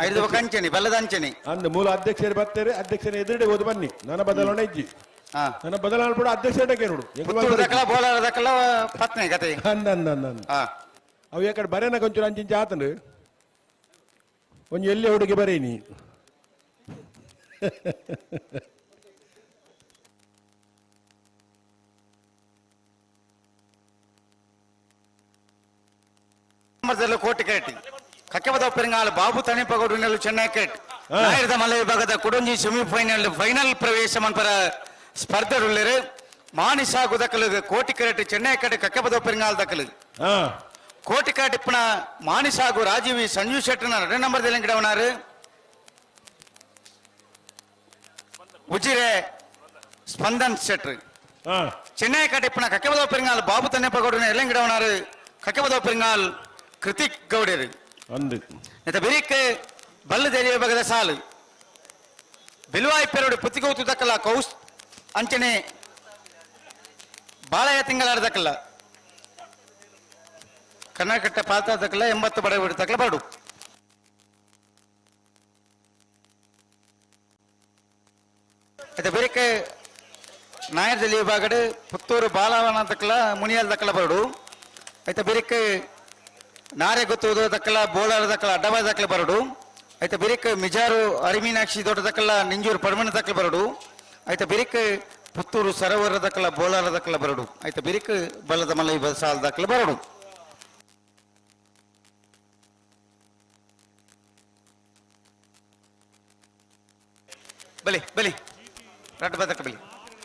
5 ಕಂಚನಿ ಬೆಲ್ಲದ ಅಂಚನಿ ಅಂದ ಮೂಲ ಅಧ್ಯಕ್ಷರು ಬರ್ತಾರೆ ಅಧ್ಯಕ್ಷರ ಎದುರುಡೆ ಓದು ಬನ್ನಿ ನನ್ನ ಬದಲಾವಣೆ ಇಜ್ಜಿ ನನ್ನ ಬದಲಾವಣೆ ಕೂಡ ಅಧ್ಯಕ್ಷರಕ್ಕೆ ನೋಡು ಬೋಳಾರ ದಕ್ಕಲ ಪತ್ನಿ ಕತೆ ಅವು ಯಾಕಡೆ ಬರೇನ ಕೊಂಚೂರು ಅಂಚಿಂಚ ಆತಂಡು ಒಂಜಿ ಎಲ್ಲಿ ಹುಡುಗಿ ಬರೀನಿ ಕೋಟಿ ಕೇಟಿ ಕಕ್ಕೆಬದ ಪೆರಿಂಗಾಲ ಬಾಬು ತಣಿಪಗೌಡು ನೆಲ್ಲು ಚೆನ್ನೈ ಕೇಟ್ ನಾಯರದ ಮಲ್ಲ ವಿಭಾಗದ ಕುಡಂಜಿ ಫೈನಲ್ ಪ್ರವೇಶ ಮನ್ಪರ ಸ್ಪರ್ಧೆರುಳ್ಳರು ಮಾನಿಸಾಗು ದಕ್ಕಲು ಕೋಟಿ ಕೇಟ್ ಚೆನ್ನೈ ಕೇಟ್ ಕಕ್ಕೆಬದ ಪೆರಿಂಗಾಲ ದಕ್ಕಲು ಕೋಟಿ ಕೇಟ್ ಇಪ್ಪಣ ಮಾನಿಸಾಗು ರಾಜೀವಿ ಸಂಜೀವ್ ಶೆಟ್ಟನ 2 ನಂಬರ್ದಲ್ಲಿ ಗಿಡವನಾರು ಉಜಿರೆ ಸ್ಪಂದನ್ ಶೆಟ್ರು ಚೆನ್ನೈ ಕೇಟ್ ಇಪ್ಪಣ ಕಕ್ಕೆಬದ ಪೆರಿಂಗಾಲ ಬಾಬು ತಣಿಪಗೌಡು ಎಲ್ಲ ಗಿಡವನಾರು ಕಕ್ಕೆಬದ ಪೆರಿಂಗಾಲ್ ಕೃತಿಕ್ ಗೌಡರು ಬೆರಿಕ್ ಬಲ್ಲು ದೇರಿ ವಿಭಾಗದ ಸಾಲು ಬೆಲುವಾಯಿ ಪೆರಡು ಪುತ್ತಿಗೌತು ದಕ್ಕಲ ಕೌಸ್ ಅಂಚನೆ ಬಾಳಯ ತಿಂಗಳಾರ ದಕ್ಕಲ ಕರ್ನಾಟಕ ಪಾತ್ರ ದಕ್ಕಲ 80 ಬಡ ಬಿಡು ದಕ್ಕಲ ಬಡು ಬೆರಿಕ್ ನಾಯರ್ದಲ್ಲಿ ವಿಭಾಗಡು ಪುತ್ತೂರು ಬಾಲವನ ದಕ್ಕಲ ಮುನಿಯಲ್ ದಕ್ಕಲ ಬರಡು ಐತೆ ಬೆರಿಕ್ ನಾರೆ ಗೊತ್ತುವುದು ದಕ್ಕಲ ಬೋಳಾರ ದಕ್ಕಲ ಅಡ್ಡಬಾಯ ದಕ್ಕಲ ಬರಡು ಐತೆ ಬಿರಿಕ್ ಮಿಜಾರು ಅರಿಮೀನಾಕ್ಷಿ ದೊಡ್ಡ ದಕ್ಕಲ ನಿಂಜೂರು ಪಡಮಣ ದಕ್ಕಲ ಬರಡು ಐತೆ ಬಿರಿಕ್ ಪುತ್ತೂರು ಸರೋವರ ದಕ್ಕಲ ಬೋಳಾರ ದಕ್ಕಲ ಬರಡು ಐತೆ ಬಿರಿಕ್ ಬಲ್ಲದ ಮಲ್ಲ ಸಾಲ ದಕ್ಕಲ ಬರಡು ಬಲಿ ಬಲಿ ರಡ್ ಬದಕ ಬಲಿ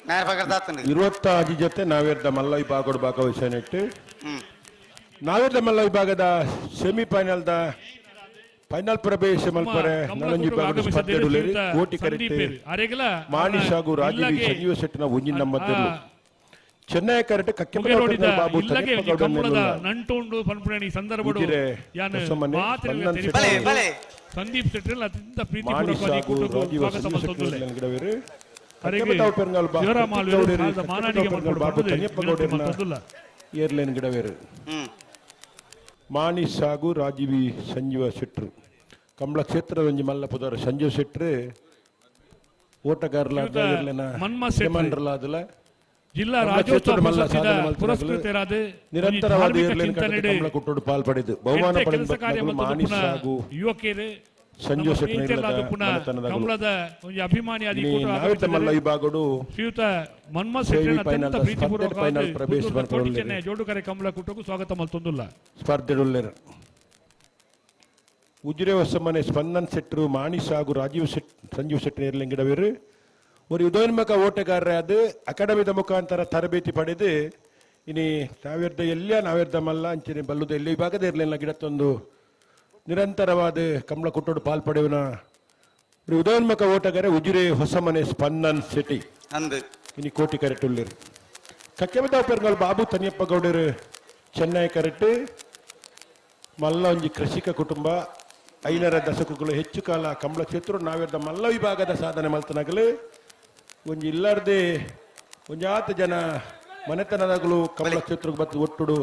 ನಾಯ ಭಾಗದ 25 ಜೊತೆ ನಾವೇರ್ದ ಮಲ್ಲ ವಿಭಾಗದ ಭಾಗವಹಿಸನಿಟ್ಟು ನಾವೇರ್ದ ಮಲ್ಲ ವಿಭಾಗದ ಸೆಮಿಫೈನಲ್ದ ಫೈನಲ್ ಪ್ರವೇಶ ಮಲ್ಪರೆ ನನಂಜಿ ಭಾಗದ ಸ್ಪರ್ಧೆಡುಲೇರಿ ಕೋಟಿ ಕರೆಕ್ಟ್ ಮಾಣಿಸಾಗು ರಾಜೀವಿ ಸಂಜೀವ ಶೆಟ್ಟನ ಒಂಜಿ ನಮ್ಮದೆರು ಚೆನ್ನೈ ಕರೆಕ್ಟ್ ಕಕ್ಕೆಂಬ ಬಾಬು ತನಿಪಗೌಡ ನಂಟುಂಡು ಪನ್ಪುಣಿ ಸಂದರ್ಭಡು ಯಾನ ಸಂದೀಪ್ ಶೆಟ್ಟರ್ ಅತ್ಯಂತ ಪ್ರೀತಿಪೂರ್ವಕವಾಗಿ ಕೂಟಕ್ಕೆ ಸ್ವಾಗತ ಮಲ್ತೊಂದುಲ್ಲೆ ಏರ್ಲೈನ್ ಗಿಡವೇರು ಮಾಣಿಸಾಗು ರಾಜೀವಿ ಸಂಜೀವ ಶೆಟ್ರು ಕಂಬಳ ಕ್ಷೇತ್ರದ ಒಂಜಿ ಮಲ್ಲ ಪುದಾರ ಸಂಜೀವ ಶೆಟ್ರು ಓಟಗಾರಲಾದ ಜಿಲ್ಲಾ ರಾಜ್ಯೋತ್ಸವ ಪುರಸ್ಕೃತರಾದ ನಿರಂತರವಾದ ಏರ್ಲೈನ್ ಕಂಬಳ ಕುಟ್ಟೋಡು ಪಾಲ್ಪಡಿದ್ದು ಬಹುಮಾನ ಪಡೆದ ಮಾಣಿಸಾಗು ಯುವಕರು ಸಂಜೀವ ಶೆಟ್ಟಿ ಕಮಲದ ಅಭಿಮಾನಿ ಮಲ್ಲ ವಿಭಾಗಡು ಶ್ರೀಯುತ ಮನ್ಮಥ್ ಶೆಟ್ಟಿ ಅತ್ಯಂತ ಪ್ರೀತಿಪೂರ್ವಕವಾಗಿ ಚೆನ್ನೈ ಜೋಡುಕರೆ ಕಮಲ ಕುಟುಂಬ ಸ್ವಾಗತ ಮಲ್ತೊಂದುಲ್ಲ ಸ್ಪರ್ಧೆಡುಳ್ಳರು ಉಜಿರೆ ಹೊಸಮನೆ ಸ್ಪಂದನ್ ಶೆಟ್ರು ಮಾಣಿಸಾಗು ರಾಜೀವ್ ಸಂಜೀವ್ ಶೆಟ್ಟಿ ಏರ್ಲಿಂಗಿಡವೇರು ஒரு யுதோன்முக ஓட்டக்காரராது ಅಕಾಡೆಮಿದ ಮುಖಾಂತರ ತರಬೇತಿ ಪಡೆದು ಇನಿ ನಾವೇರ್ದ ಎಲ್ಲ ನಾವೇರ್ದ ಮಲ್ಲ ಅಂಚಿನ ಬಲ್ಲುದ ಎಲ್ಲಿ ವಿಭಾಗದ ಇರಲಿಲ್ಲ ಗಿಡತ್ತೊಂದು ನಿರಂತರವಾದ ಕಮಲ ಕುಟ್ಟೋಡು ಪಾಲ್ಪಡೆವನ ஒரு யுதோನ್முக ಓಟಗಾರ ಉಜಿರೆ ಹೊಸಮನೆ ಸ್ಪಂದನ್ ಶೆಟ್ಟಿ ಇನಿ ಕೋಟಿ ಕರೆಕ್ಟ್ ಉಳ್ಳರು ಕಕ್ಕೆಬದ ಪೆರ್ಗಲ್ ಬಾಬು ತನಿಯಪ್ಪ ಗೌಡರು ಚೆನ್ನೈ ಕರೆಕ್ಟ್ ಮಲ್ಲ ಒಂಜಿ ಕೃಷಿಕ ಕುಟುಂಬ 5ರ ದಶಕಗಳು ಹೆಚ್ಚು ಕಾಲ ಕಮಲ ಕ್ಷೇತ್ರ ನಾವೇರ್ದ ಮಲ್ಲ ವಿಭಾಗದ ಸಾಧನೆ ಮಲ್ತನಾಗಲು ಒಂಜಿ ಇಲ್ಲಾರ್ದೆ ಒಂಜಾತ ಜನ ಮನೆತನದಾಗಲು ಕಮಲ ಕ್ಷೇತ್ರಕ್ಕೆ ಬತ್ತು ಒಟ್ಟುಡು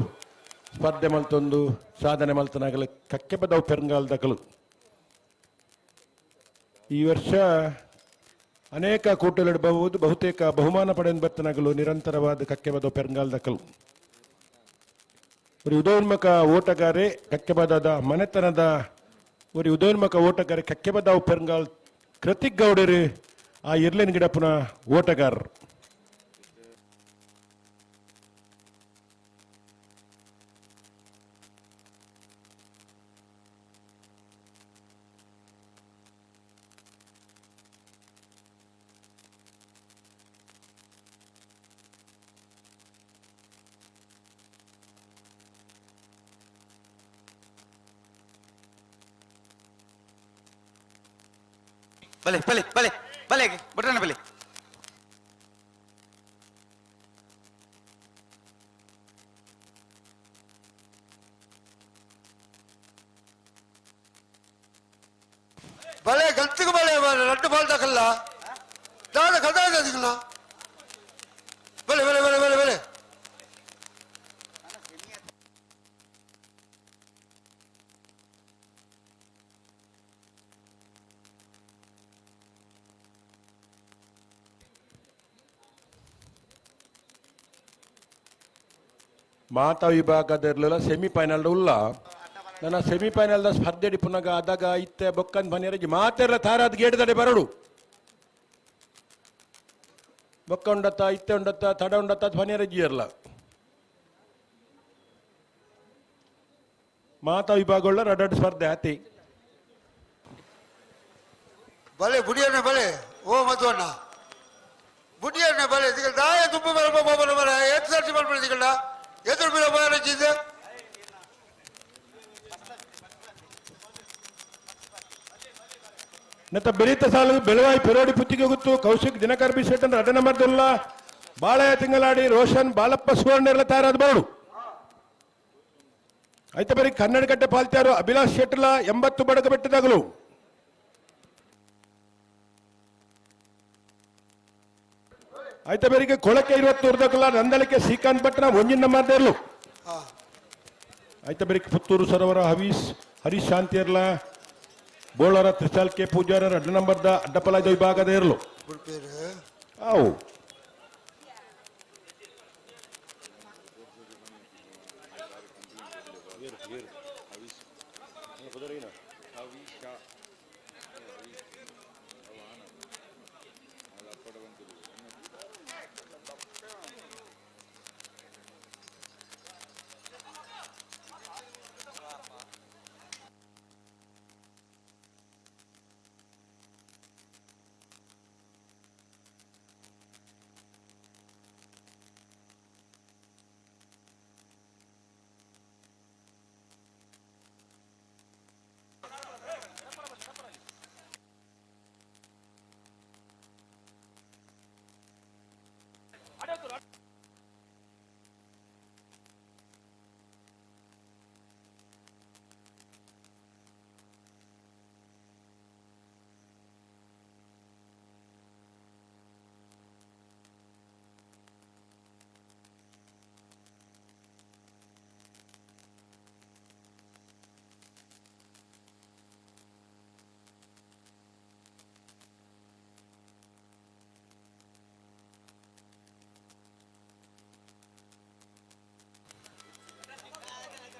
ಸ್ಪರ್ಧೆ ಮಲ್ತೊಂದು ಸಾಧನೆ ಮಲ್ತನಾಗಲು ಕಕ್ಕೆಬದವು ಪೆರಂಗಾಲ್ದಕಲು ಈ ವರ್ಷ ಅನೇಕ ಕೂಟಲಿಡಬಹುದು ಬಹುತೇಕ ಬಹುಮಾನ ಪಡೆದು ಬರ್ತನಾಗಲು ನಿರಂತರವಾದ ಕಕ್ಕೆಬದವು ಪೆರಂಗಾಲ್ದಕಲು ಒಂದು ಉದಯೋನ್ಮುಖ ಓಟಗಾರೆ ಕಕ್ಕೆಬದಾದ ಮನೆತನದ ಒಂದು ಉದಯೋನ್ಮುಖ ಓಟಗಾರೆ ಕಕ್ಕೆಬದವು ಪೆರಂಗಾಲ್ ಕೃತಿಕ್ ಗೌಡರು ಆ ಇರ್ಲೇನ್ ಗಿಡಪ್ಪನ ಓಟಗಾರರು ಬಲೆ ಬಲೆ ಬಲೆ ಬಲೆ ಬಿಟ್ರಣ್ಣ ಬಲೆ. భలే గంతుకు భలే రెండు బాల్ దాకల్లా దాని కథ దిగున్నా భలే భలే భలే భలే భలే ಮಾತಾ ವಿಭಾಗದಲ್ಲಿಲ್ಲ ಸೆಮಿಫೈನಲ್ ಉಲ್ಲ ನನ್ನ ಸೆಮಿಫೈನಲ್ದ ಸ್ಪರ್ಧೆ ಪುನಗ ಅದಾಗ ಇತ್ತೆ ಬೊಕ್ಕನ್ ಬನ್ನಿರಜಿ ಮಾತೆಲ್ಲ ತಾರಾದ ಗೇಟದಡೆ ಬರಡು ಬೊಕ್ಕ ಉಂಡತ್ತ ಇತ್ತೆ ಉಂಡತ್ತ ತಡ ಉಂಡತ್ತ ಬನ್ನಿರಜಿ ಇರಲ್ಲ ಮಾತಾ ವಿಭಾಗಗಳ ರಡ್ಡು ಸ್ಪರ್ಧೆ ಆತಿ ಭಲೆ ಬುಡಿಯಣ್ಣ ಭಲೆ ಓ ಮಧುವಣ್ಣ ಬುಡಿಯಣ್ಣ ಭಲೆ ದಿಗಲ್ ದಾಯ ತುಂಬ ಬರ ಬರ ಎಷ್ಟು ಸರ್ತಿ ಮಾಡ್ಬಿಡ ದಿಗಲ್ಲ ಎದುರು ಬೀಳ ಬರಜಿದ್ದೆ ನತ್ತ ಬೆಳೀತ ಸಾಲು ಬೆಳವಾಯಿ ಪೆರೋಡಿ ಪುತ್ತಿಗೆ ಗೊತ್ತು ಕೌಶಿಕ್ ದಿನಕರ್ ಬಿ ಶೆಟ್ಟನ್ ರಡ ನಂಬರ್ದುಲ್ಲ ಬಾಳೆಯ ತಿಂಗಳಾಡಿ ರೋಷನ್ ಬಾಲಪ್ಪ ಸುವರ್ಣ ತಾರಾದ ಬರಡು ಐತೆ ಬರೀ ಕನ್ನಡ ಕಟ್ಟೆ ಪಾಲ್ತ್ಯಾರು ಅಭಿಲಾಷ್ ಶೆಟ್ಲ 80 ಬಡಗ ಬೆಟ್ಟದಾಗಲು ಐತೆ ಬರಿಗೆ ಕೊಳಕ್ಕೆ 20 ಉರ್ದಕಲ್ಲ ನಂದಳಿಕೆ ಶ್ರೀಕಾಂತ್ ಭಟ್ನ ಒಂಜಿನ ಮಾರ್ದೇರ್ಲು ಐತೆ ಬರಿಗೆ ಪುತ್ತೂರು ಸರೋವರ ಹರೀಶ್ ಶಾಂತಿಯರ್ಲ ಬೋಳರ ತ್ರಿಶಾಲ್ ಕೆ ಪೂಜಾರ ಅಡ್ಡ ನಂಬರ್ದ ಅಡ್ಡಪಲಾಯ್ದ ವಿಭಾಗದ ಇರಲು ಅವು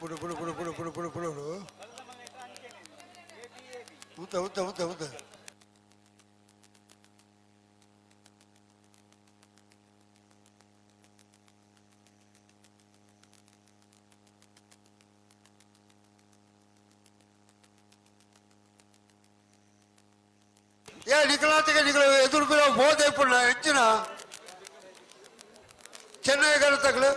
ಬುಡು ಬುಡು ಬುಡು ಬುಡು ಬುಡು ಬುಡು ಬುಡು ಉದ್ದ ಉದ್ದ ಉದ್ದ ಉದ್ದ ఏ నికలాతిగా నికల ఎదురు పిల్ల పోతే ఇప్పుడు ఇచ్చిన చెన్నై గారు తగలు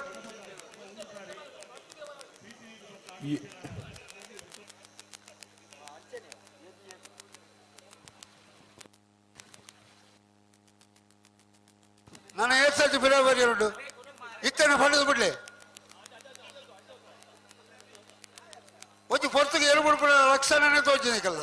ನಾನು 7 ಸರ್ತಿ ಫೆಬ್ರವರಿ 2 ಇತ್ತನೆ ಫಂಡದ ಬಿಡ್ಲೆ ಒಂದು ಪೊರ್ತಗೆ 2-3 ಲಕ್ಷನೇ ತೋಚಿದೆ ಕಲ್ಲ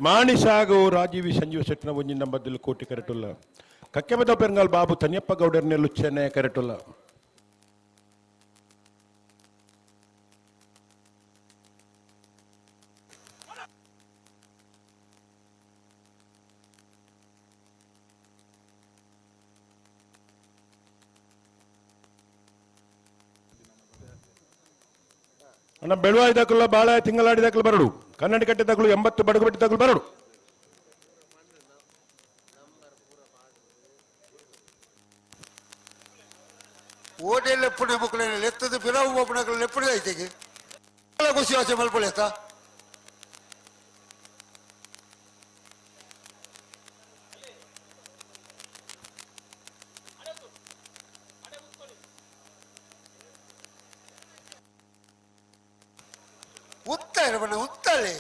ಮಾಣಿಸಾಗು ರಾಜೀವಿ ಸಂಜೀವ ಶೆಟ್ನ ಒಂಜಿ ನಂಬರ್ದಲ್ಲಿ ಕೋಟಿ ಕರೆಟುಲ್ಲ ಕಕ್ಕೆಬದ ಪೆರಂಗಾಲ್ ಬಾಬು ತನಿಯಪ್ಪ ಗೌಡರ್ನೆಲ್ಲು ಚೆನ್ನೈ ಕರೆಟುಲ್ಲ ಅನ್ನ ಬೆಳುವಾಯಿ ದಾಖಲು ಬಾಳ ತಿಂಗಳಾಡಿ ದಾಖಲು ಬರಡು ಕನ್ನಡಿ ಕಟ್ಟೆ ದಾಖಲು 80 ಬಡಗು ಬಿಟ್ಟು ದಾಖಲು ಬರಡು ಓಟೆಲ್ಲ ಎಪ್ಪುಣೆ ಮಕ್ಕಳನ್ನ ಎತ್ತದ ಪಿರಾವು ಒಬ್ಬನಗಳು ಎಪ್ಪುಣೆ ಐತೆಗೆ ಖುಷಿ ಆಸೆ ಮಲ್ಪಳೆ ಆಯ್ತಾ ಉತ್ತ ಇರಬಣ್ಣ ಉತ್ತಳೆ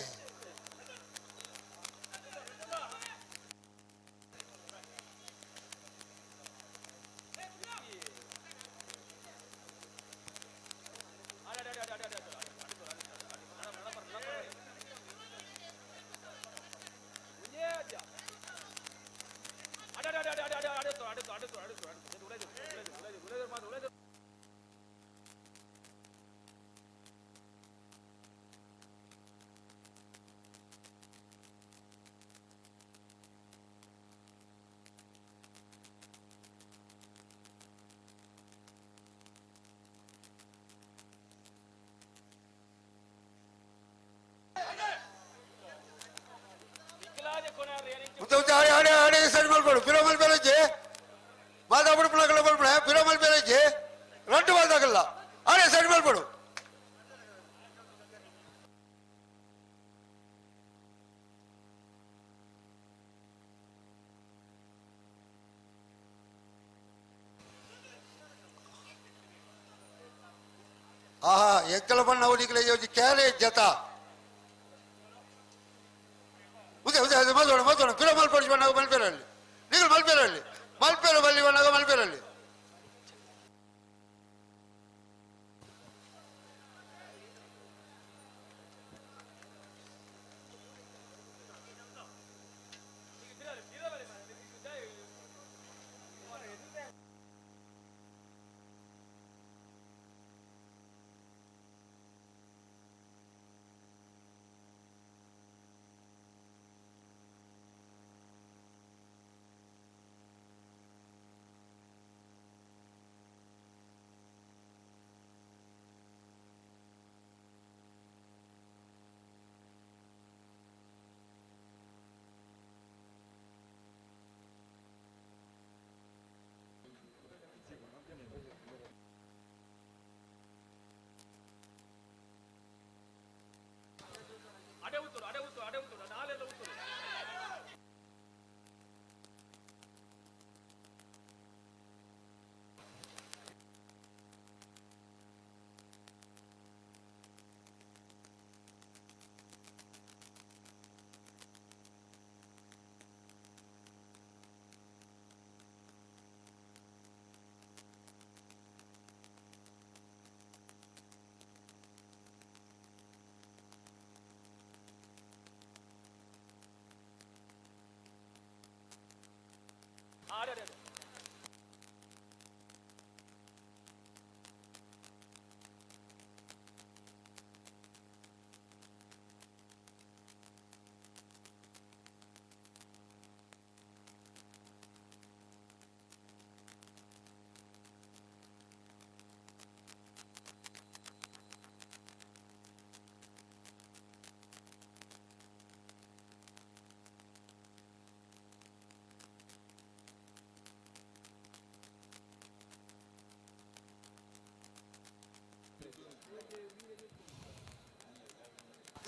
ಸೈಡ್ ಮಾಡ್ಕೊಡು ಪಿರೋಮಲ್ ಬೇರೆ ಮಾತಾಡ್ಬಿಡು ಪುಳಗಲ್ಲ ಬರ್ಬಿಡ ಪಿರೋಮಲ್ ಬೇರೆ ರಂಟು ಮಾತಾಗಲ್ಲ ಆಡೇ ಸೈಡ್ ಮಾಡ್ಕೊಡು ఆహా ఎక్కల పడిన ఉనికిలే క్యారేజ్ జత ఉదే ఉదే మధుర మధుర పిల్ల మల్పడి పడినాక మలిపేరండి నీకు మలిపేరండి మలిపేరు మళ్ళీ పడినాక మలిపేరండి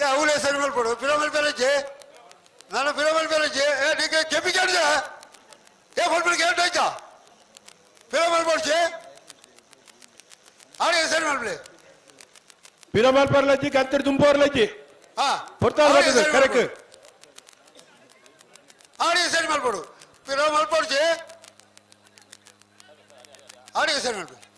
ಅವಲೇ ಸರಿ ಮಾಡ್ಕೊಡು ಪಿರೋಮಲ್ ಬೇರೆ ನಾನು ಪಿರೋಮಲ್ ಬೇರೆ ನೀಗೆ ಕೆಪಿ ಕೇಳಿದೆ ಫೋನ್ ಕೇಳ್ತಾ ಪಿರೋಮಲ್ ಪಡಿಸಿ ಆಡಿಗೆ ಸರಿ ಮಾಡ್ಬಿಡಿ ಪಿರೋಮಲ್ ಪರ್ಲಜ್ಜಿ ಕತ್ತರಿ ತುಂಬ ಬರ್ಲಜ್ಜಿ ಕರೆಕ್ಟ್ ಆಡಿಗೆ ಸರಿ ಮಾಡ್ಕೊಡು ಪಿರೋಮಲ್ ಪಡಿಸಿ ಆಡಿಗೆ ಸರಿ ಮಾಡ್ಬಿಡಿ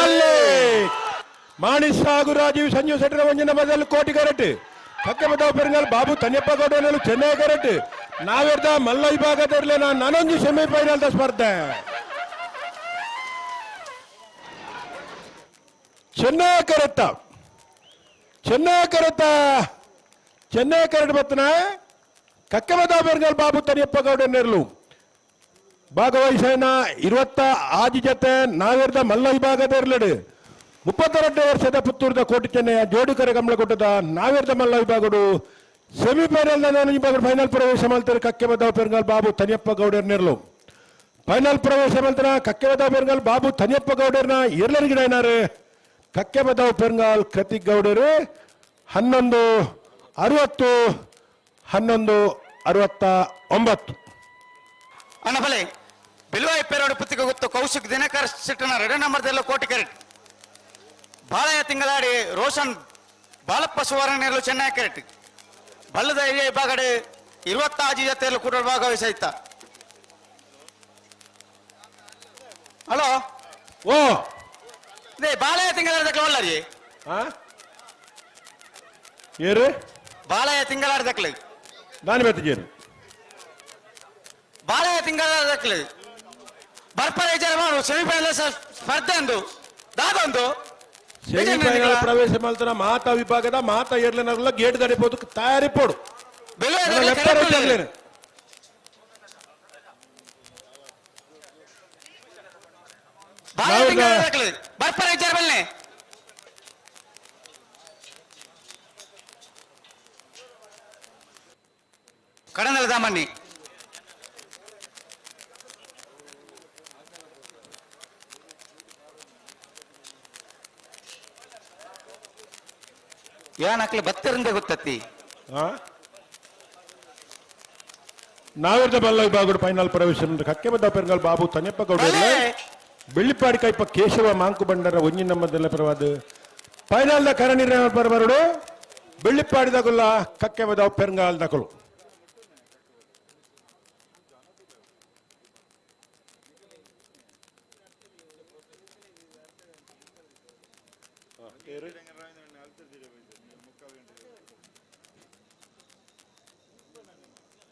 ಅಲ್ಲಿ ಮಾಣಿಸಾಗು ರಾಜೀವ್ ಸಂಜು ಸೆಟ್ರ ಒಂಜಿನ ಮೊದಲು ಕೋಟಿ ಕರೆಟ್ ಕಕ್ಕೆಬದಾವ್ ಪೆರಂಗಾಲ್ ಬಾಬು ತನ್ಯಪ್ಪ ಗೌಡನಲ್ಲೂ ಚೆನ್ನೈ ಕರೆಟ್ ನಾವಿರ್ದ ಮಲ್ಲ ವಿಭಾಗದಲ್ಲಿ ನಾನೊಂದು ಸೆಮಿಫೈನಲ್ ಸ್ಪರ್ಧೆ ಚೆನ್ನೈ ಕರೆತ್ತ ಚೆನ್ನೈ ಕರೆಟ್ ಬತ್ತನ ಕಕ್ಕೆಬದಾವ್ ಪೆರಂಗಾಲ್ ಬಾಬು ತನ್ಯಪ್ಪ ಗೌಡನೆರಲು ಭಾಗವಹಿಸೋಣ 26 ಜೊತೆ ನಾವಿರ್ದ ಮಲ್ಲ ವಿಭಾಗದೆರಲೆಡು 32 ವರ್ಷದ ಪುತ್ತೂರದ ಕೋಟಿ ಚೆನ್ನಯ್ಯ ಜೋಡುಕರೆ ಗಮನಕೊಟ್ಟದ ನಾವಿರ್ದ ಮಲ್ಲ ವಿಭಾಗಡು ಸೆಮಿಫೈನಲ್ ವಿಭಾಗ ಫೈನಲ್ ಪ್ರವೇಶ ಮಾಡ್ತಾರೆ ಕಕ್ಕೆಬದಾವ್ ಪೆರಂಗಾಲ್ ಬಾಬು ತನಿಯಪ್ಪ ಗೌಡರ್ನೆರ್ಲು ಫೈನಲ್ ಪ್ರವೇಶ ಮಾಡ್ತಾರ ಕಕ್ಕೆಬದಾವ್ ಪೆರಂಗಾಲ್ ಬಾಬು ತನಿಯಪ್ಪ ಗೌಡರ್ನ ಎರಲರಿಗೆ ಏನಾರು ಕಕ್ಕೆಬದಾವ್ ಪೆರಂಗಾಲ್ ಕೃತಿಕ್ ಗೌಡರು 11:60 ಅಣ್ಣಬಲೆ ಬಿಲ್ವ ಇಪ್ಪೆರಡು ಪುತ್ತಿಗೆ ಗೊತ್ತು ಕೌಶಿಕ್ ದಿನಕರ್ ಸಿಟ್ಟನ 2 ನಂಬರ್ದೆಲ್ಲ ಕೋಟಿ ಕ್ಯಾರೆಟ್ ಬಾಳೆಯ ತಿಂಗಳಾಡಿ ರೋಷನ್ ಬಾಲಪ್ಪ ಸುವರ್ಣನೆರಲು ಚೆನ್ನೈ ಕ್ಯಾರೆಟ್ ಬಲ್ಲದ ಹಿರಿಯ ವಿಭಾಗಡೆ 26 ಜೊತೆಯಲ್ಲೂ ಕೂಡ ಭಾಗವಹಿಸಿತ ಹಲೋ ಓ ಇದೇ ಬಾಳೆಯ ತಿಂಗಳಾಡ್ದಕ್ಕೆ ಒಳ್ಳರಿ ಏರು ಬಾಳೆಯ ತಿಂಗಳಾಡ್ದಕ್ಕೆ ನಾನು ಬೆತ್ತಜೇರು ಬಾಳೆಯ ತಿಂಗಳಾಡ್ದಕ್ಕೆ ಬರ್ಪರ ವಿಚಾರ ಮಾಡು ಸೆಮಿಫೈನಲ್ ಸ್ಪರ್ಧೆ ಒಂದು ದಾದೊಂದು ಸೆಮಿಫೈನಲ್ ಪ್ರವೇಶ ಮಾಡ್ತಾರ ಮಾತಾ ವಿಭಾಗದ ಮಾತಾ ಏರ್ಲೇನಲ್ಲ ಗೇಟ್ ದಾಡಿపోదు ತಯಾರಿಪೋಡು ಬರ್ಪರ ವಿಚಾರ ಬಲ್ಲೆ ಕಡನಲ್ಲ ದಾಮಣ್ಣಿ ಯಾನಕ್ಲೆ ಬತ್ತರಿಂದ ಗೊತ್ತತ್ತಿ ನಾವಿರ್ದ ಮಲ್ಲ ವಿಭಾಗಡು ಫೈನಲ್ ಪ್ರವೇಶ ಕಕ್ಕೆಬದಾವ್ ಪೆರಂಗಾಲ್ ಬಾಬು ತನಿಯಪ್ಪ ಗೌಡರ್ಲ ಬೆಳ್ಳಿಪಾಡಿ ಕೈಪ ಕೇಶವ ಮಾಂಕು ಬಂಡರ ಒಂಜಿ ನಮ್ಮದೆಲ್ಲ ಪರವಾದ ಫೈನಲ್ ದ ಕರ ನಿರ್ಣಯ ಬರಬರಡು ಬೆಳ್ಳಿಪಾಡಿದಾಗುಲ್ಲ ಕಕ್ಕೆಬದಾವ್ ಪೆರಂಗಾಲ್ ದಕಲು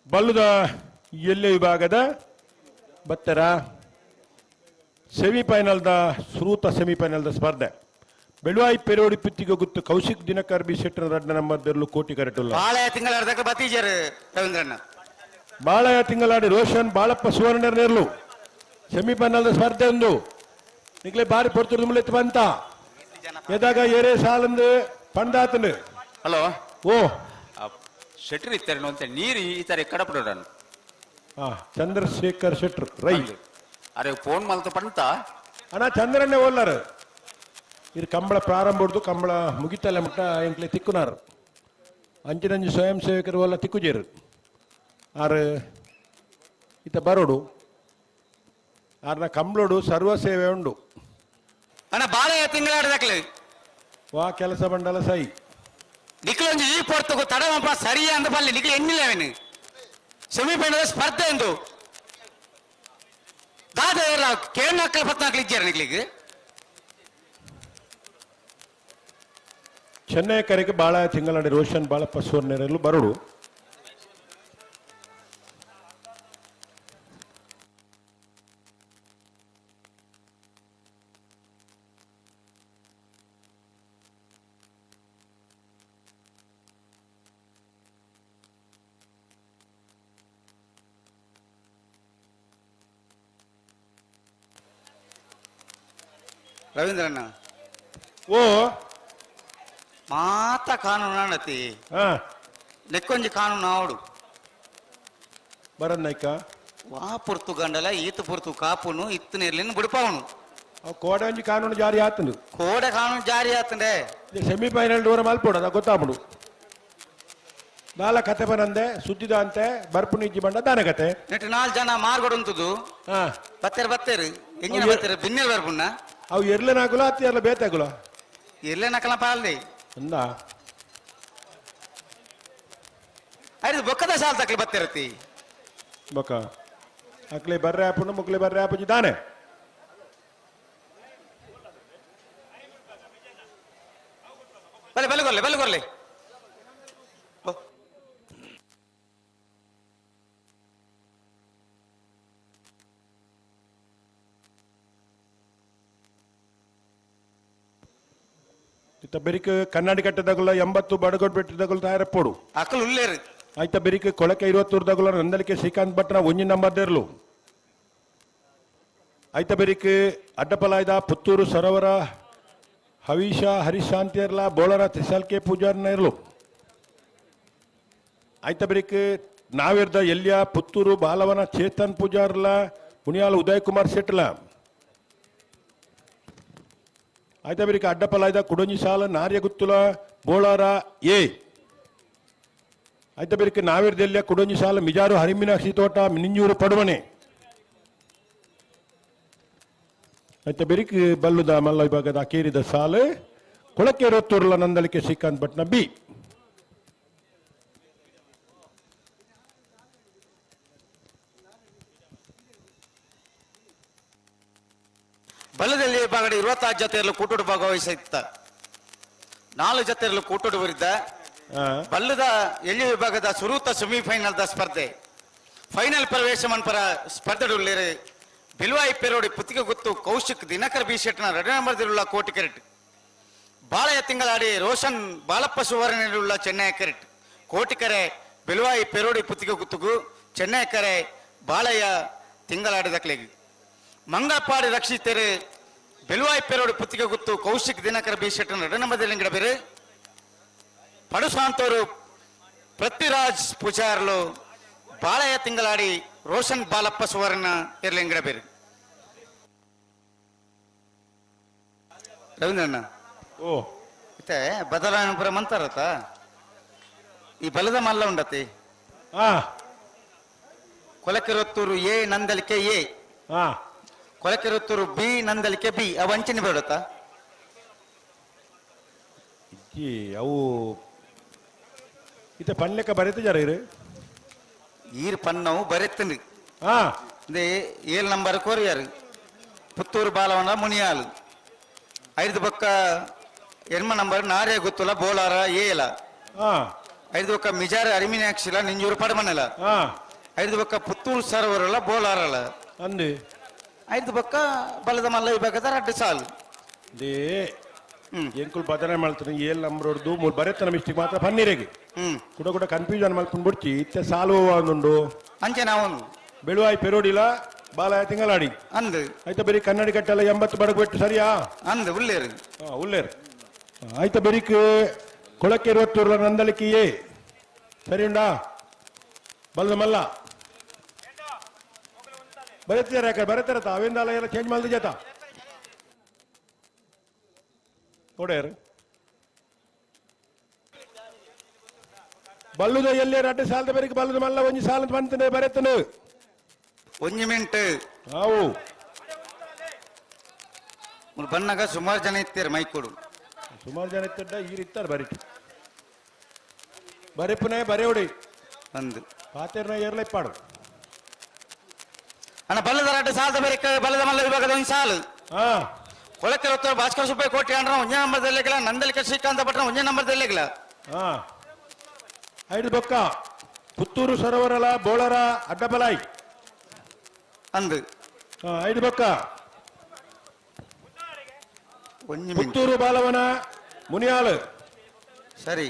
ಬಲ್ಲುದ ಎಲ್ಲೆ ವಿಭಾಗದ ಬತ್ತರ ಸೆಮಿಫೈನಲ್ದ ಸೂತ ಸೆಮಿಫೈನಲ್ದ ಸ್ಪರ್ಧೆ ಬೆಳುವಾಯಿ ಪೆರೋಡಿ ಪುತ್ತಿಗೆ ಗೊತ್ತು ಕೌಶಿಕ್ ದಿನಕರ್ ಬಿ ಸೆಟ್ರ 2 ನಂಬರ್ದಲ್ಲೂ ಕೋಟಿ ಕರೆಟುಲ್ಲ ಬಾಳೆಯ ತಿಂಗಳಾಡ್ದಕ್ಕೆ ಬತ್ತೀಜರು ರವೀಂದ್ರಣ್ಣ ಬಾಳೆಯ ತಿಂಗಳಾಡಿ ರೋಷನ್ ಬಾಳಪ್ಪ ಸುವರ್ಣರ್ನೆರ್ಲು ಸೆಮಿಫೈನಲ್ದ ಸ್ಪರ್ಧೆ ಒಂದು ನಿಗ್ಲೆ ಬಾರಿ ಪೊರ್ತುರ್ದು ಮುಳೆತ್ತು ಬಂತ ಎದಾಗ ಏರೇ ಸಾಲಂದು ಪಂಡಾತನು ಹಲೋ ಓ ಶೆಟ್ರ್ ಇತ್ತಾರೆ ಅಂತ ನೀರು ಈ ತರ ಕಡಪಡೋಣ ಚಂದ್ರಶೇಖರ್ ಶೆಟ್ರ್ ರೈ ಅರೆ ಫೋನ್ ಮಲ್ತು ಪಂತ ಅಣ್ಣ ಚಂದ್ರನ್ನೇ ಓಲ್ಲಾರ ಇದು ಕಂಬಳ ಪ್ರಾರಂಭ ಹೊಡ್ದು ಕಂಬಳ ಮುಗಿತಲ್ಲ ಮಟ್ಟ ಎಂಕ್ಲೆ ತಿಕ್ಕುನಾರು ಅಂಚಿನಂಜು ಸ್ವಯಂ ಸೇವಕರು ಎಲ್ಲ ತಿಕ್ಕುಜೇರು ಆರು ಈತ ಬರೋಡು ಆರ್ನ ಕಂಬಳೋಡು ಸರ್ವ ಸೇವೆ ಉಂಡು ಅಣ್ಣ ಬಾಳೆಯ ತಿಂಗಳಾಡ್ದಕ್ಲೆ ವಾ ಕೆಲಸ ಬಂಡಲ ಸೈ ನಿಖಲೊಂದು ಈ ಪೊರ್ತಕು ತಡವಂಪ ಸರಿಯಾ ಅಂದ ಬಲ್ಲಿ ನಿಖಲು ಎಣ್ಣಿಲ್ಲ ಅವನು ಸೆಮಿಫೈನಲ್ ಸ್ಪರ್ಧೆ ಎಂದು ದಾದ ಕೇಳನಾಕಲ್ 14 ಇದ್ದಾರೆ ನಿಖಲಿಗೆ ಚೆನ್ನೈ ಕರೆಗೆ ಬಾಳ ತಿಂಗಳಾಡಿ ರೋಷನ್ ಬಾಳಪ್ಪ ಸುವರ್ಣರೆಲ್ಲೂ ಬರೋಡು ರವೀಂದ್ರಣ್ಣ ಓ ಮಾತ ಕಾನೂನು ಅಣ್ಣತಿ ನೆಕ್ಕೊಂಜಿ ಕಾನೂನು ಆವಡು ಬರನ್ನೈಕ ವಾ ಪುರ್ತು ಗಂಡಲ ಈತ ಪುರ್ತು ಕಾಪುನು ಇತ್ತು ನಿರ್ಲಿನ ಬಿಡ್ಪಾವನು ಕೋಡೆ ಒಂಜಿ ಕಾನೂನು ಜಾರಿ ಆತನು ಕೋಡೆ ಕಾನೂನು ಜಾರಿ ಆತಂಡೆ ಸೆಮಿಫೈನಲ್ ದೂರ ಮಲ್ಪೋಡ ಗೊತ್ತಾಗ್ಬಿಡು ನಾಲ ಕತೆ ಬರಂದೆ ಸುದ್ದಿದ ಅಂತೆ ಬರ್ಪು ನಿಜ್ಜಿ ಬಂಡ ದಾನ ಕತೆ ನೆಟ್ಟು 4 ಜನ ಮಾರ್ಗೊಡುಂತದು ಬತ್ತೇರು ಎಂಜಿನ ಬತ್ತೇರು ಬಿನ್ನೆಲ್ ಬರ್ಪುಣ್ಣ ಅವು ಎರ್ಲೆನಾಗುಲ ಅತ್ತಿ ಎಲ್ಲ ಬೇತಾಗುಲ ಎರ್ಲೆನಕಲ ಪಾಲ್ದೆ ಅಂದ ಅರೆ ಬೊಕ್ಕದ ಸಾಲ್ ತಕ್ಲಿ ಬತ್ತಿರತಿ ಬೊಕ್ಕ ಅಕ್ಲೆ ಬರ್ರೆ ಆಪುಂಡು ಮುಕ್ಲೆ ಬರ್ರೆ ಆಪುಜಿ ದಾನೆ ಇತ್ತ ಬೆರಿಕ್ ಕನ್ನಡಿ ಕಟ್ಟದಾಗುಲ್ಲ 80 ಬಡಗೋಡ್ ಬೆಟ್ಟದಾಗುಲ್ಲ ತಯಾರಪ್ಪೋಡು ಅಕಲ್ ಉಳ್ಳೇರು ಆಯ್ತ ಬೆರಿಕ್ ಕೊಳಕೆ 20 ದಾಗುಲ್ಲ ನಂದಲಿಕೆ ಶ್ರೀಕಾಂತ್ ಭಟ್ರ ಒಂಜಿ ನಂಬರ್ ದೇರ್ಲು ಆಯ್ತ ಬೆರಿಕ್ ಅಡ್ಡಪಲಾಯ್ದ ಪುತ್ತೂರು ಸರೋವರ ಹವೀಶ ಹರಿಶಾಂತಿಯರ್ಲ ಬೋಳರ ತ್ರಿಶಾಲ್ಕೆ ಪೂಜಾರ್ನ ಇರ್ಲು ಆಯ್ತ ಬೆರಿಕ್ ನಾವಿರ್ದ ಎಲ್ಯ ಪುತ್ತೂರು ಬಾಲವನ ಚೇತನ್ ಪೂಜಾರ್ಲ ಹುಣಿಯಾಲ್ ಉದಯ್ ಕುಮಾರ್ ಶೆಟ್ಲ ಆಯ್ತ ಬೆರಿಕ್ ಅಡ್ಡಪಲಾಯ್ದ ಕುಡಂಜಿ ಸಾಲ ನಾರ್ಯಗುತ್ತುಲ ಬೋಳಾರ ಎ ಆಯ್ತ ಬೆರಿಕ್ ನಾವಿರ್ದ ಎಲ್ಯ ಕುಡಂಜಿ ಸಾಲ ಮಿಜಾರು ಹರಿಮೀನಾಕ್ಷಿ ತೋಟ ನಿಂಜೂರು ಪಡುವಣೆ ಆಯ್ತ ಬೆರಿಕ್ ಬಲ್ಲುದ ಮಲ್ಲ ವಿಭಾಗದ ಕೇರಿದ ಸಾಲು ಕೊಳಕೆ 20 ನಂದಲಿಕೆ ಶ್ರೀಕಾಂತ್ ಭಟ್ನ ಬಿ ಬಲ್ಲದಲ್ಲಿ ವಿಭಾಗದ 26 ಜತೆಯಲ್ಲೂ ಕೂಟೋಡು ಭಾಗವಹಿಸಿತ್ತ 4 ಜತೆಯಲ್ಲೂ ಕೂಟೋಡು ವಿರುದ್ಧ ಬಲ್ಲದ ಎಳ್ಳಿ ವಿಭಾಗದ ಸುರೂತ ಸೆಮಿಫೈನಲ್ ಸ್ಪರ್ಧೆ ಫೈನಲ್ ಪ್ರವೇಶ ಮನ್ಪರ ಸ್ಪರ್ಧೆಡುಳ್ಳೇರು ಬಿಲ್ವಾಯಿ ಪೆರೋಡಿ ಪುತ್ತಿಗೆ ಗುತ್ತು ಕೌಶಿಕ್ ದಿನಕರ್ ಬಿ ಶೆಟ್ನ 2 ನಂಬರ್ದಿರುವ ಕೋಟಿ ಕೆರೆಟ್ ಬಾಳೆಯ ತಿಂಗಳಾಡಿ ರೋಷನ್ ಬಾಲಪ್ಪ ಸುವರ್ಣುಳ್ಳ ಚೆನ್ನೈ ಕೆರೆಟ್ ಕೋಟಿಕರೆ ಬಿಲ್ವಾಯಿ ಪೆರೋಡಿ ಪುತ್ತಿಗೆ ಗುತ್ತುಗು ಚೆನ್ನೈ ಕರೆ ಬಾಳೆಯ ತಿಂಗಳಾಡಿದ ಕ್ಲೆಗಿ ಮಂಗಪಾಡಿ ರಕ್ಷಿತರು ಬೆಲ್ವಾಯಿ ಪೆರೋಡಿ ಪುತ್ತಿಗೆ ಗುತ್ತು ಕೌಶಿಕ್ ದಿನಕರ್ ಬಿ ಶೆಟ್ನ 2 ನಂಬರ್ದಲ್ಲಿ ಬೇರೆ ಪಡುಸಾಂತೋರು ಪೃಥ್ವಿರಾಜ್ ಪೂಜಾರ್ಲು ಬಾಳೆಯ ತಿಂಗಳಾಡಿ ರೋಷನ್ ಬಾಲಪ್ಪ ಸುವರ್ಣ ಇರ್ಲಿಂಗಡ ಬೇರೆ ರವೀಂದ್ರಣ್ಣ ಓ ಮತ್ತೆ ಬದಲಾವಣೆ ಮಂತಾರತ ಈ ಬಲದ ಮಲ್ಲ ಉಂಡತಿ ಕೊಲಕೆರೊತ್ತೂರು A Nandalike A ಕೊಲಕೆರೊತ್ತೂರು B Nandalike B ಅವು ಅಂಚನೆ ಬೇಡತ್ತ ಅವು ಇತ ಪಣ್ಲೆಕ್ಕ ಬರೀತ ಜರ ಇರು ಈರ್ ಪನ್ನವು ಬರೆತ್ತನು 7 ನಂಬರ್ ಕೋರಿಯಾರು ಪುತ್ತೂರು ಬಾಲವನ ಮುನಿಯಾಲು 5 ಪಕ್ಕ 8 ನಂಬರ್ ನಾರ್ಯ ಗುತ್ತುಲ ಬೋಳಾರ ಏಲ 5 ಪಕ್ಕ ಮಿಜಾರ ಅರಿಮಿನಾಕ್ಷಿಲ ನಿಂಜೂರು ಪಡಮನಲ 5 ಪಕ್ಕ ಪುತ್ತೂರು ಸರೋವರಲ ಬೋಳಾರಲ ಅಂದು 5 ಪಕ್ಕ ಬಲದ ಮಲ್ಲ ವಿಭಾಗದ 2 ಸಾಲು ದೇ ಎಂಕುಲ್ ಬದನೆ ಮಾಡ್ತಾನೆ 7 ನಂಬರ್ ಹೊಡೆದು 3 ಬರೆತನ ಮಿಸ್ಟೇಕ್ ಮಾತ್ರ ಪನ್ನೀರಿಗೆ ಕೂಡ ಕನ್ಫ್ಯೂಷನ್ ಮಾಡ್ಕೊಂಡು ಬಿಡ್ತಿ ಇತ್ತೆ ಸಾಲು ಒಂದುಂಡು ಅಂಚೆ ನಾವು ಬೆಳುವಾಯಿ ಪೆರೋಡಿಲ ಬಾಲಾಯ ತಿಂಗಳಾಡಿ ಅಂದು ಆಯ್ತಾ ಬರೀ ಕನ್ನಡಿ ಕಟ್ಟೆಲ್ಲ 80 ಬಡಗು ಬಿಟ್ಟು ಸರಿಯಾ ಅಂದು ಉಳ್ಳೇರು ಉಳ್ಳೇರು ಆಯ್ತಾ ಬರೀಕ್ ಕೊಳಕೆ 20 ನಂದಲಿಕೆ ಎ ಸರಿ ಉಂಡಾ ಬಲ್ದ ಮಲ್ಲ ಬರೀತಾರ ಅವೇಂದಾಲ ಎಲ್ಲ ಚೇಂಜ್ ಮಾಡ್ದ ಜತ ಕೊಡೇರು ಬಲ್ಲುದ ಎಲ್ಲೇ 2 ಸಾಲದ ಬರೀಕ್ ಬಲ್ಲದ ಮಲ್ಲ ಒಂಜಿ ಸಾಲದ ಬಂತನೆ ಬರೆತನು 1 ಮಿನಿಟ್ ಹಾವು ಬನ್ನಾಗ ಸುಮಾರು ಜನ ಇರ್ತಾರೆ ಮೈಕೋಡು ಸುಮಾರು ಜನ ಇತ್ತಡ್ಡ ಈರಿತ್ತಾರೆ ಬರೀ ಬರೆಪುನೇ ಬರೆಯೋಡಿ ಅಂದು ಪಾತೆರ್ನ ಏರ್ಲ ಇಪ್ಪಾಡು ಅಣ್ಣ ಬಲ್ಲದ 2 ಸಾಲದ ಬರೀಕ್ ಬಲ್ಲದ ಮಲ್ಲ ವಿಭಾಗದ 1 ಸಾಲು ಕೊಳಕೆ ಹೊತ್ತರು ಭಾಸ್ಕರ ಸುಬ್ಬಯ್ಯ ಕೋಟಿ ಅಂಡ್ರ 1 ನಂಬರ್ದಲ್ಲಿಗಿಲ್ಲ ನಂದಲಿಕೆ ಶ್ರೀಕಾಂತ ಭಟ್ರ 1 ನಂಬರ್ದಲ್ಲಿಗಿಲ್ಲ 5 ಪಕ್ಕ ಪುತ್ತೂರು ಸರೋವರಲ ಬೋಳರ ಅಡ್ಡಬಲಾಯಿ ಅಂದು 5 ಪಕ್ಕ ಪುತ್ತೂರು ಬಾಲವನ ಮುನಿಯಾಳು ಸರಿ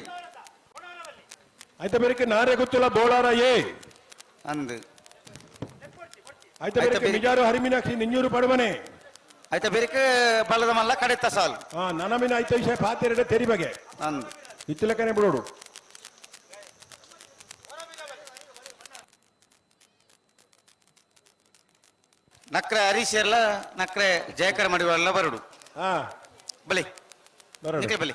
ಆಯ್ತಾ ಬೇರೆ ನಾರೇ ಗೊತ್ತಿಲ್ಲ ಬೋಳಾರ ಎ ಅಂದು ಆಯ್ತಾ ಬೇರೆ ಮಿಜಾರು ಹರಿಮೀನಾಕ್ಷಿ ನಿಂಜೂರು ಪಡುವನೆ ಆಯ್ತಾ ಬೇರೆ ಬಲದ ಮಲ್ಲ ಕಡೆತ್ತ ಸಾಲು ನನಮಿನ ಆಯ್ತ ವಿಷಯ ಪಾತೆರಡೆ ತೆರಿ ಬಗೆ ಅಂದು ಇತ್ತಲಕ್ಕನೆ ಬಿಡೋಡು ನಕ್ರೆ ಹರೀಶ್ ಎಲ್ಲ ನಕ್ರೆ ಜಯಕರ ಮಾಡಿವೆಲ್ಲ ಬರುಡು ಬಲಿ ಬಲಿ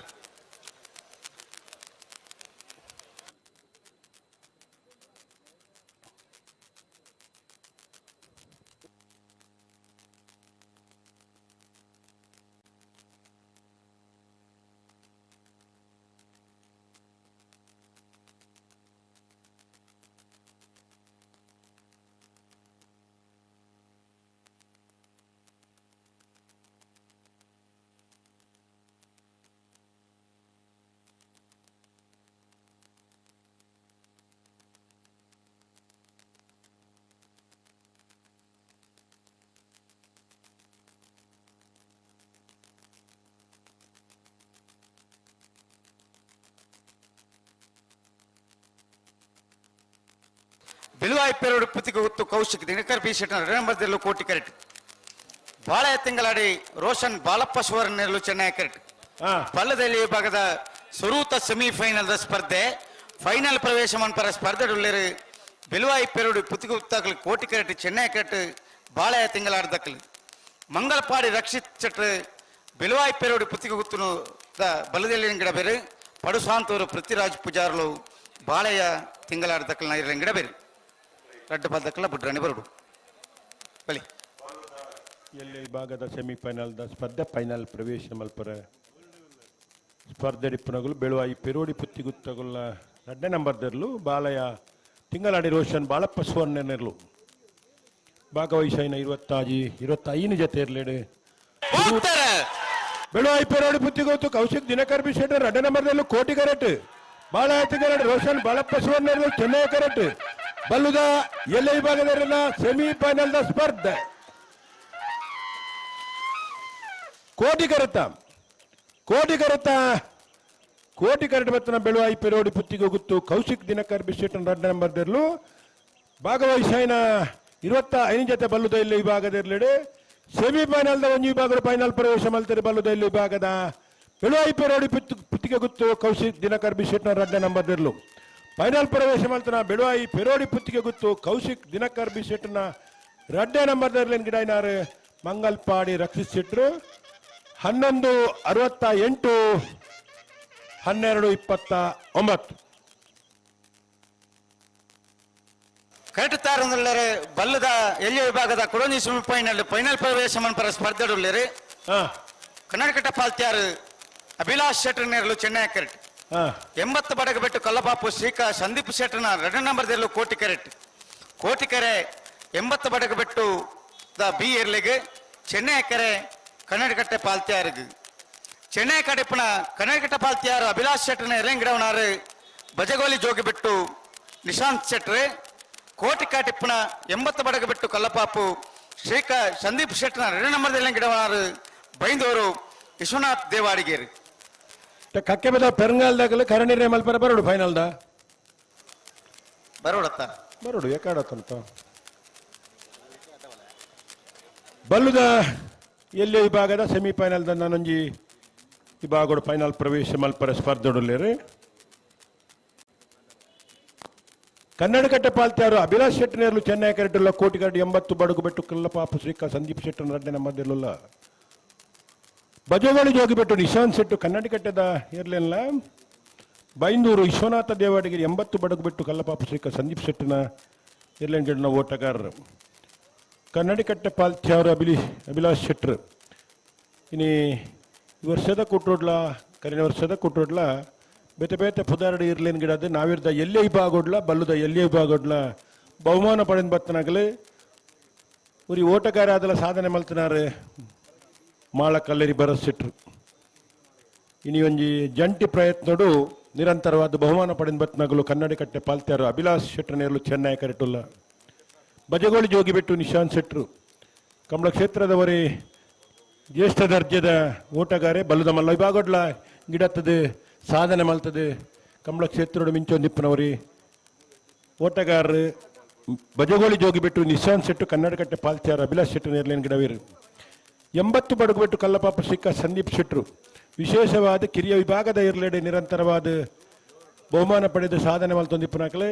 ಬೆಳುವಾಯಿಪೇರೋಡು ಪುತ್ತಿಗೆ ಗೊತ್ತು ಕೌಶಿಕ್ ದಿನಕರ್ ಬಿ ಶೆಟ್ನ 2 ನಂಬರ್ದಲ್ಲೂ ಕೋಟಿ ಕರೆಕ್ಟ್. ಬಾಳೆ ತಿಂಗಳಾಡಿ ರೋಷನ್ ಬಾಲಪ್ಪ ಸುವರ್ಣರು ಚೆನ್ನೈ ಕರೆಕ್ಟ್. ಬಲ್ಲದಲ್ಲಿ ವಿಭಾಗದ ಸುರೂತ ಸೆಮಿಫೈನಲ್ ಸ್ಪರ್ಧೆ ಫೈನಲ್ ಪ್ರವೇಶ ಮನ್ಪರ ಸ್ಪರ್ಧೆಡುಳ್ಳರು ಬೆಳುವಾಯಿಪೇರೋಡು ಪುತ್ತಿಗೆ ಗೊತ್ತಾಗಲು ಕೋಟಿ ಕರೆಕ್ಟ್ ಚೆನ್ನೈ ಕರೆಕ್ಟ್ ಬಾಳೆ ತಿಂಗಳಾಡ್ದಕ್ಕಲು ಮಂಗಲಪಾಡಿ ರಕ್ಷಿತ್ ಚಟ್ರ ಬೆಳುವಾಯಿಪೇರೋಡು ಪುತ್ತಿಗೆ ಗೊತ್ತು ಬಲದಲ್ಲಿ ಗಿಡ ಬೇರೆ ಪಡುಸಾಂತೂರು ಪೃಥ್ವಿರಾಜ್ ಪೂಜಾರ್ಲು ಬಾಳೆಯ ತಿಂಗಳಾಡ್ದಕ್ಕಲ್ನ ಇರಲಿ ಗಿಡ ಬೇರೆ ರಡ್ಡು ಬದ್ದಕ್ಕಲ್ಲ ಬುಡ್ರಾಣಿ ಬರುಡು ಬಲಿ ಎಲ್ಲಿ ವಿಭಾಗದ ಸೆಮಿಫೈನಲ್ ಸ್ಪರ್ಧೆ ಫೈನಲ್ ಪ್ರವೇಶ ಮಲ್ಪರ ಸ್ಪರ್ಧೆ ಡಿಪ್ಪನಗಳು ಬೆಳುವಾಯಿ ಪೆರೋಡಿ ಪುತ್ತಿಗುತ್ತಗುಲ್ಲ 2 ನಂಬರ್ದರ್ಲು ಬಾಲಯ ತಿಂಗಳಾಡಿ ರೋಷನ್ ಬಾಳಪ್ಪ ಸುವರ್ಣರ್ಲು ಭಾಗವಹಿಸಿನ 25 ಜೊತೆ ಇರ್ಲೇಡು ಬೆಳುವಾಯಿ ಪೆರೋಡಿ ಪುತ್ತಿಗೊತ್ತು ಕೌಶಿಕ್ ದಿನಕರ್ ಬಿ ಶೆಟ್ಟರ್ 2 ನಂಬರ್ದಲ್ಲೂ ಕೋಟಿ ಕರೆಕ್ಟ್. ಬಾಳಯ ತಿಂಗಳಾಡಿ ರೋಷನ್ ಬಾಳಪ್ಪ ಸುವರ್ಣರ್ಲು ಚೆನ್ನೈ ಕರೆಕ್ಟ್. ಬಲ್ಲುದ ಎಲ್ಲ ವಿಭಾಗದಲ್ಲಿನ ಸೆಮಿಫೈನಲ್ ಸ್ಪರ್ಧೆ ಕೋಟಿ ಕರೆಕ್ಟ್ ಬತ್ತನ ಬೆಳುವಾಯಿ ಪೆರೋಡಿ ಪುತ್ತಿಗೆ ಗೊತ್ತು ಕೌಶಿಕ್ ದಿನಕರ್ ಬಿಶೆಟ್ಟನ್ 2 ನಂಬರ್ದರ್ಲು ಭಾಗವಹಿಸಿನ 25 ಜೊತೆ ಬಲ್ಲುದ ಇಲ್ಲಿ ವಿಭಾಗದರ್ಲೆಡೆ ಸೆಮಿಫೈನಲ್ದ ಒಂದು ವಿಭಾಗದ ಫೈನಲ್ ಪ್ರವೇಶ ಮಲ್ತಾರೆ. ಬಲ್ಲುದ ಇಲ್ಲಿ ವಿಭಾಗದ ಬೆಳುವಾಯಿ ಪೆರೋಡಿ ಪುತ್ತಿಗೆ ಗೊತ್ತು ಕೌಶಿಕ್ ದಿನಕರ್ ಬಿಶೆಟ್ಟನ 2 ನಂಬರ್ದರ್ಲು ಫೈನಲ್ ಪ್ರವೇಶ ಮಲ್ತನ ಬೆಳುವಾಯಿ ಪೆರೋಡಿ ಪುತ್ತಿಗೆ ಗೊತ್ತು ಕೌಶಿಕ್ ದಿನಕರ್ ಬಿಶೆಟ್ಟನ 2 ನಂಬರ್ದರ್ಲಿನ ಗಿಡನಾರು ಮಂಗಲ್ಪಾಡಿ ರಕ್ಷಿತ್ ಶೆಟ್ರು 11:68 12:29 ಕರೆಕ್ಟ್ ತಾರಂದುಳ್ಳರೆ ಬಲ್ಲದ ಎಲ್ಲಿಯ ವಿಭಾಗದ ಕೊಡೋನಿ ಸೆಮಿಫೈನಲ್ ಫೈನಲ್ ಪ್ರವೇಶ ಮನ್ಪರ ಸ್ಪರ್ಧೆಡುಳ್ಳರೆ ಕನ್ನಡಕಟ್ಟ ಪಾಲ್ತ್ಯಾರು ಅಭಿಲಾಷ್ ಶೆಟ್ಟರ್ ನೇರಲು ಚೆನ್ನೈ ಕರೆಕ್ಟ್. 80 ಬಡಗ ಬಿಟ್ಟು ಕಲ್ಲಪಾಪು ಶ್ರೀಕಾ ಸಂದೀಪ್ ಶೆಟ್ಟರ್ನ 2 ನಂಬರ್ದಲ್ಲೂ ಕೋಟಿ ಕರೆಕ್ಟ್. ಕೋಟಿ ಕರೆ 80 ಬಡಗ ಬಿಟ್ಟು ದ ಬಿ ಇರ್ಲಿಗೆ ಚೆನ್ನೈ ಕರೆ ಕನ್ನಡಕಟ್ಟೆ ಪಾಲ್ತ್ಯಾರಿಗೆ ಚೆನ್ನೈ ಕಡೆಪಣ ಕನ್ನಡಕಟ್ಟ ಪಾಲ್ತ್ಯಾರು ಅಭಿಲಾಷ್ ಶೆಟ್ಟರ್ನ ಎರೆಂಗಿಡವನಾರು ಬಜಗೋಲಿ ಜೋಗಿ ಬಿಟ್ಟು ನಿಶಾಂತ್ ಶೆಟ್ರೆ ಕೋಟಿ ಕಾಟಿಪ್ಪಣ 80 ಬಡಗ ಬಿಟ್ಟು ಕಲ್ಲಪಾಪು ಶ್ರೀಕಾ ಸಂದೀಪ್ ಶೆಟ್ಟರ್ನ 2 ನಂಬರ್ದಲ್ಲಿ ಗಿಡವನಾರು ಬೈಂದೂರು ವಿಶ್ವನಾಥ್ ದೇವಾಡಿಗೇರಿ ಕಕ್ಕೆ ಬದ ಪೆರಂಗಾಲ್ದಾಗಲು ಕರಣಿರೆ ಮಲ್ಪರ ಬರೋಡು ಫೈನಲ್ದ ಬರೋಡು ಯಾಕಾಡತ್ತಂತ ಬಲ್ಲುದ ಎಲ್ಲಿ ವಿಭಾಗದ ಸೆಮಿಫೈನಲ್ದ ನಾನೊಂಜಿ ವಿಭಾಗದ ಫೈನಲ್ ಪ್ರವೇಶ ಮಲ್ಪರ ಸ್ಪರ್ಧೆಡುಳ್ಳೇರಿ ಕನ್ನಡಕಟ್ಟೆ ಪಾಲ್ತ್ಯಾರು ಅಭಿಲಾಷ್ ಶೆಟ್ಟರ್ಲು ಚೆನ್ನೈ ಕರೆಕ್ಟುಲ್ಲ ಕೋಟಿ ಕರೆಕ್ಟ್ 80 ಬಡಗು ಬೆಟ್ಟು ಕಲ್ಲಪಾಪು ಶ್ರೀಕಾ ಸಂದೀಪ್ ಶೆಟ್ಟರ್ 2 ನಂಬರ್ದಲ್ಲ ಬಜಗೋಳಿ ಜೋಗಿ ಬಿಟ್ಟು ನಿಶಾಂತ್ ಶೆಟ್ಟು ಕನ್ನಡಕಟ್ಟೆದ ಇರ್ಲಿಲ್ಲ ಬೈಂದೂರು ವಿಶ್ವನಾಥ ದೇವಾಡಿಗೆ 80 ಬಡಗು ಬಿಟ್ಟು ಕಲ್ಲಪಾಪು ಶ್ರೀಕಾ ಸಂದೀಪ್ ಶೆಟ್ಟನ ಇರ್ಲಿನ ಗಿಡನ ಓಟಗಾರರು ಕನ್ನಡಕಟ್ಟೆ ಪಾಲ್ತ್ಯಾರು ಅಭಿಲಾಷ್ ಶೆಟ್ಟರ್ ಇನಿ ಈ ವರ್ಷದ ಕೊಟ್ಟೋಡ್ಲ ಕರಿನ ವರ್ಷದ ಕೊಟ್ಟೋಡ್ಲ ಬೇತೆ ಬೇತೆ ಪುದಾರಡಿ ಇರ್ಲೇನ್ ಗಿಡದ ನಾವಿರ್ದ ಎಲ್ಲೇ ವಿಭಾಗೋಡ್ಲ ಬಲ್ಲುದ ಎಲ್ಲೇ ವಿಭಾಗೋಡ್ಲ ಬಹುಮಾನ ಪಡೆದು ಬತ್ತನಾಗಲಿ ಉರಿ ಓಟಗಾರ ಅದೆಲ್ಲ ಸಾಧನೆ ಮಲ್ತನಾರೆ ಮಾಳ ಕಲ್ಲೇರಿ ಬರಸಿಟ್ರು ಇನಿ ಒಂಜಿ ಜಂಟಿ ಪ್ರಯತ್ನಡು ನಿರಂತರವಾದ ಬಹುಮಾನ ಪಡೆದು ಬತ್ತನಾಗಲು ಕನ್ನಡಕಟ್ಟೆ ಪಾಲ್ತ್ಯಾರು ಅಭಿಲಾಷ್ ಶೆಟ್ಟರ್ ನೇರ್ಲು ಚೆನ್ನೈ ಕರೆಕ್ಟುಲ್ಲ ಬಜಗೋಳಿ ಜೋಗಿ ಬಿಟ್ಟು ನಿಶಾಂತ್ ಶೆಟ್ರು ಕಂಬಳ ಕ್ಷೇತ್ರದವರೇ ಜ್ಯೇಷ್ಠ ದರ್ಜೆದ ಓಟಗಾರೆ ಬಲ್ಲುದ ಮಲ್ಲ ವಿಭಾಗೋಡ್ಲ ಗಿಡತ್ತದೆ ಸಾಧನೆ ಮಲ್ತದೆ ಕಂಬಳ ಕ್ಷೇತ್ರದ ಮಿಂಚೊಂದಿಪ್ಪನವರಿ ಓಟಗಾರರು ಬಜಗೋಳಿ ಜೋಗಿ ಬಿಟ್ಟು ನಿಶಾಂತ್ ಶೆಟ್ಟು ಕನ್ನಡಕಟ್ಟೆ ಪಾಲ್ತ್ಯಾರ ಅಭಿಲಾಷ್ ಶೆಟ್ಟರ್ ನೇರ್ಲೇನ್ ಗಿಡವೀರು 80 ಬಡಗು ಬಿಟ್ಟು ಕಲ್ಲಪಾಪ ಶ್ರೀಕಾ ಸಂದೀಪ್ ಶೆಟ್ರು ವಿಶೇಷವಾದ ಕಿರಿಯ ವಿಭಾಗದ ಇರ್ಲೆಡೆ ನಿರಂತರವಾದ ಬಹುಮಾನ ಪಡೆದು ಸಾಧನೆ ಮಲ್ತೊಂದಿಪ್ಪನಾಕಲೆ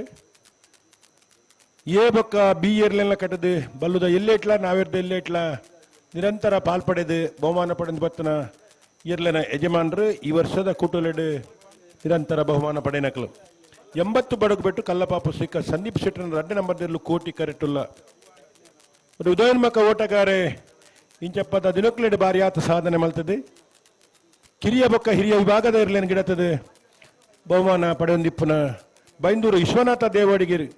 ಎ ಬೊಕ್ಕ ಬಿ ಇರ್ಲೆಲ್ಲ ಕಟ್ಟದು ಬಲ್ಲುದ ಎಲ್ಲೇ ಇಟ್ಲ ನಾವಿರ್ದ ಎಲ್ಲೇ ಇಟ್ಲ ನಿರಂತರ ಪಾಲ್ಪಡೆದು ಬಹುಮಾನ ಪಡೆದು ಬತ್ತನ ಇರ್ಲೆನ ಯಜಮಾನರು ಈ ವರ್ಷದ ಕುಟುಲೆಡು ನಿರಂತರ ಬಹುಮಾನ ಪಡೆನಕಲು 80 ಬಡಗು ಬಿಟ್ಟು ಕಲ್ಲಪಾಪು ಶ್ರೀಕಾ ಸಂದೀಪ್ ಶೆಟ್ಟರ್ನ 2 ನಂಬರ್ದಲ್ಲೂ ಕೋಟಿ ಕರೆಕ್ಟುಲ್ಲ ಉದಯೋನ್ಮುಖ ಓಟಗಾರೆ ಇಂಚಪ್ಪದ ದಿನಕ್ಲೆಡು ಬಾರಿ ಆತ ಸಾಧನೆ ಮಲ್ತದೆ ಕಿರಿಯ ಬೊಕ್ಕ ಹಿರಿಯ ವಿಭಾಗದ ಇರ್ಲೇನು ಗಿಡತದೆ ಬಹುಮಾನ ಪಡೆಯೊಂದಿಪ್ಪನ ಬೈಂದೂರು ವಿಶ್ವನಾಥ ದೇವಾಡಿಗೇರಿ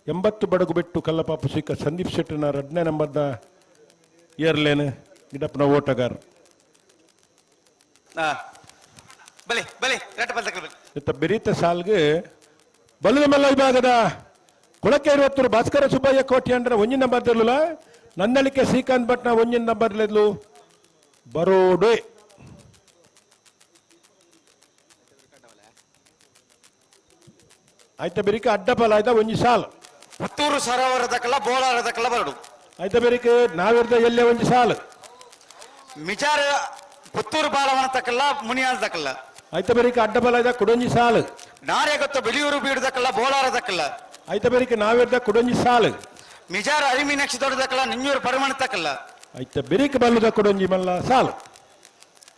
80 ಬಡಗು ಬಿಟ್ಟು ಕಲ್ಲಪಾಪು ಶ್ರೀಕಾ ಸಂದೀಪ್ ಶೆಟ್ಟರ್ನ 2 ನಂಬರ್ದ ಏರ್ಲೇನು ಗಿಡಪ್ಪನ ಓಟಗಾರ ಬೆರೀತ ಸಾಲ್ಗೆ ಬಲ್ಲದ ಮಲ್ಲ ವಿಭಾಗದ ಕೊಳಕೆ 20 ಭಾಸ್ಕರ ಸುಬ್ಬಯ್ಯ ಕೋಟಿ ಅಂಡ್ರ 1 ನಂಬರ್ದಲ್ಲ ನಂದಳಿಕೆ ಶ್ರೀಕಾಂತ್ ಭಟ್ನ 1 ನಂಬರ್ಲೆದ್ಲು ಬರೋಡೆ ಆಯ್ತ ಬೆರಿಕ ಅಡ್ಡಪಲ ಆಯ್ತಾ ಒಂಜಿ ಸಾಲು ಪುತ್ತೂರು ಸರೋವರದಕ್ಕಲ್ಲ ಬೋಳಾರದಕ್ಕಲ್ಲ ಬರಡು ಆಯ್ತ ಬೆರಿಕ ನಾವಿರ್ದ ಎಲ್ಲೇ ಒಂಜಿ ಸಾಲು ಮಿಚಾರ ಪುತ್ತೂರು ಬಾಲವನತಕ್ಕಲ್ಲ ಮುನಿಯಾಲ್ದಕ್ಕಲ್ಲ ಆಯ್ತ ಬೆರಿಕ ಅಡ್ಡಪಲ ಆಯ್ತಾ ಕುಡೊಂಜಿ ಸಾಲು ನಾರೇ ಗೊತ್ತು ಬಿಳಿಯೂರು ಬೀಡದಕ್ಕಲ್ಲ ಬೋಳಾರದಕ್ಕಲ್ಲ ಆಯ್ತ ಬೆರಿಕ ನಾವಿರ್ದ ಕುಡೊಂಜಿ ಸಾಲು ಮಿಜಾರ ಅರಿಮೀನಾಕ್ಷಿ ದೊಡ್ಡದಕ್ಕಲ್ಲ ನಿಂಜೂರು ಪರಿಮಾಣತಕ್ಕಲ್ಲ ಆಯ್ತ ಬೆರಿಕ ಬಲ್ಲುದ ಕುಡೊಂಜಿ ಮಲ್ಲ ಸಾಲು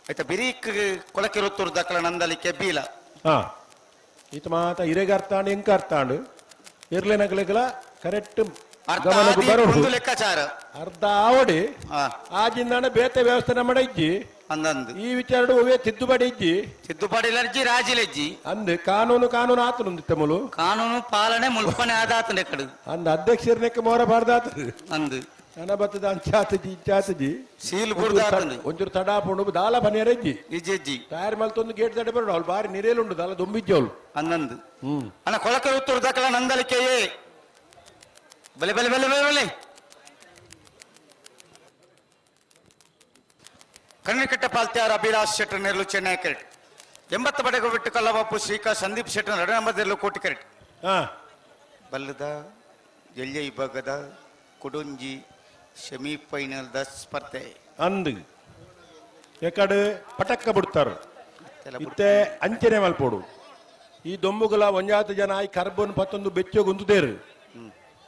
ಆಯ್ತ ಬಿರಿಕ್ ಕೊಳಕಿರುತ್ತೂರ್ದಕ್ಕಲ್ಲ ನಂದಲಿಕ್ಕೆ ಬೀಲ ಹಾ ಈತ ಮಾತ ಹಿರೇಗ ಅರ್ಥಾಂಡು ಎಂಕ ಅರ್ಥಾಂಡು ಇರ್ಲೇನಗಲೆಗಲ ಕರೆಕ್ಟ್ ಗಮನಕ್ಕೆ ಬರೋದು ಲೆಕ್ಕಾಚಾರ ಅರ್ಧ ಆವಡಿ ಆಜಿಂದಾನ ಬೇತೆ ವ್ಯವಸ್ಥೆ ನಮ್ಮಡ ಇಜ್ಜಿ ಅಂದಂದು ಈ ವಿಚಾರ ಒವೇ ತಿದ್ದುಪಡಿ ಇಜ್ಜಿ ತಿದ್ದುಪಡಿಲರ್ಜಿ ರಾಜಿಲೆಜ್ಜಿ ಅಂದ್ ಕಾನೂನು ಆತನು ಮುಲು ಕಾನೂನು ಪಾಲನೆ ಮುಲ್ಪನೆ ಆದಾತನೆ ಕಡು ಅಂದ್ ಅಧ್ಯಕ್ಷರನೆಕ್ಕೆ ಮೋರ ಬಾರ್ದಾತ ಅಂದು ನನ್ನ ಬತ್ತದ ಅಂಚಾತಜಿ ಸೀಲ್ ಬುಡ್ದಾತಂದು ಒಂಚೂರು ತಡಾಪುಂಡು ದಾಲ ಬನಿಯರಜ್ಜಿ ಇಜ್ಜಿ ತಯಾರು ಮಲ್ತೊಂದು ಗೇಟ್ ತಡೆ ಬರೋಡು ಅವ್ಳು ಬಾರಿ ನಿರೇಲುಂಡು ದಾಲ ದೊಂಬಿಜ್ಜಿ ಅವಳು ಅಂದಂದು ಅಣ್ಣ ಕೊಳಕಿರುತ್ತೂರ್ದಕ್ಕಲ್ಲ ನಂದಲಿಕೆಯೇ ಬಲೆ ಬಲೆ ಬಲೆ ಬಲೆ ಬಲೆ ಕಣ್ಣಿಕಟ್ಟ ಪಾಲ್ತ್ಯಾರ ಅಭಿಲಾಷ್ ಶೆಟ್ಟರ್ ನೆರಳು ಚೆನ್ನೈ ಕ್ರಿಕೆಟ್ 80 ಬಡೆಗೂ ಬಿಟ್ಟು ಕಲ್ಲಬಾಪು ಶ್ರೀಕಾ ಸಂದೀಪ್ ಶೆಟ್ಟರ್ 2 ನಂಬರ್ದಲ್ಲೂ ಕೋಟಿ ಕ್ರಿಕೆಟ್ ಬಲ್ಲದ ಎಲ್ಯ ವಿಭಾಗದ ಕುಡುಂಜಿ ಸೆಮಿಫೈನಲ್ ಸ್ಪರ್ಧೆ ಅಂದು ಎಕಡೆ ಪಟಕ್ಕ ಬಿಡ್ತಾರ ಇತ್ತೆ ಅಂಚನೆ ಮಲ್ಪೋಡು ಈ ದೊಂಬುಗಳ ಒಂಜಾತು ಜನ ಈ ಕರ್ಬನ್ ಪತ್ತೊಂದು ಬೆಚ್ಚ ಗುಂತುದೇರು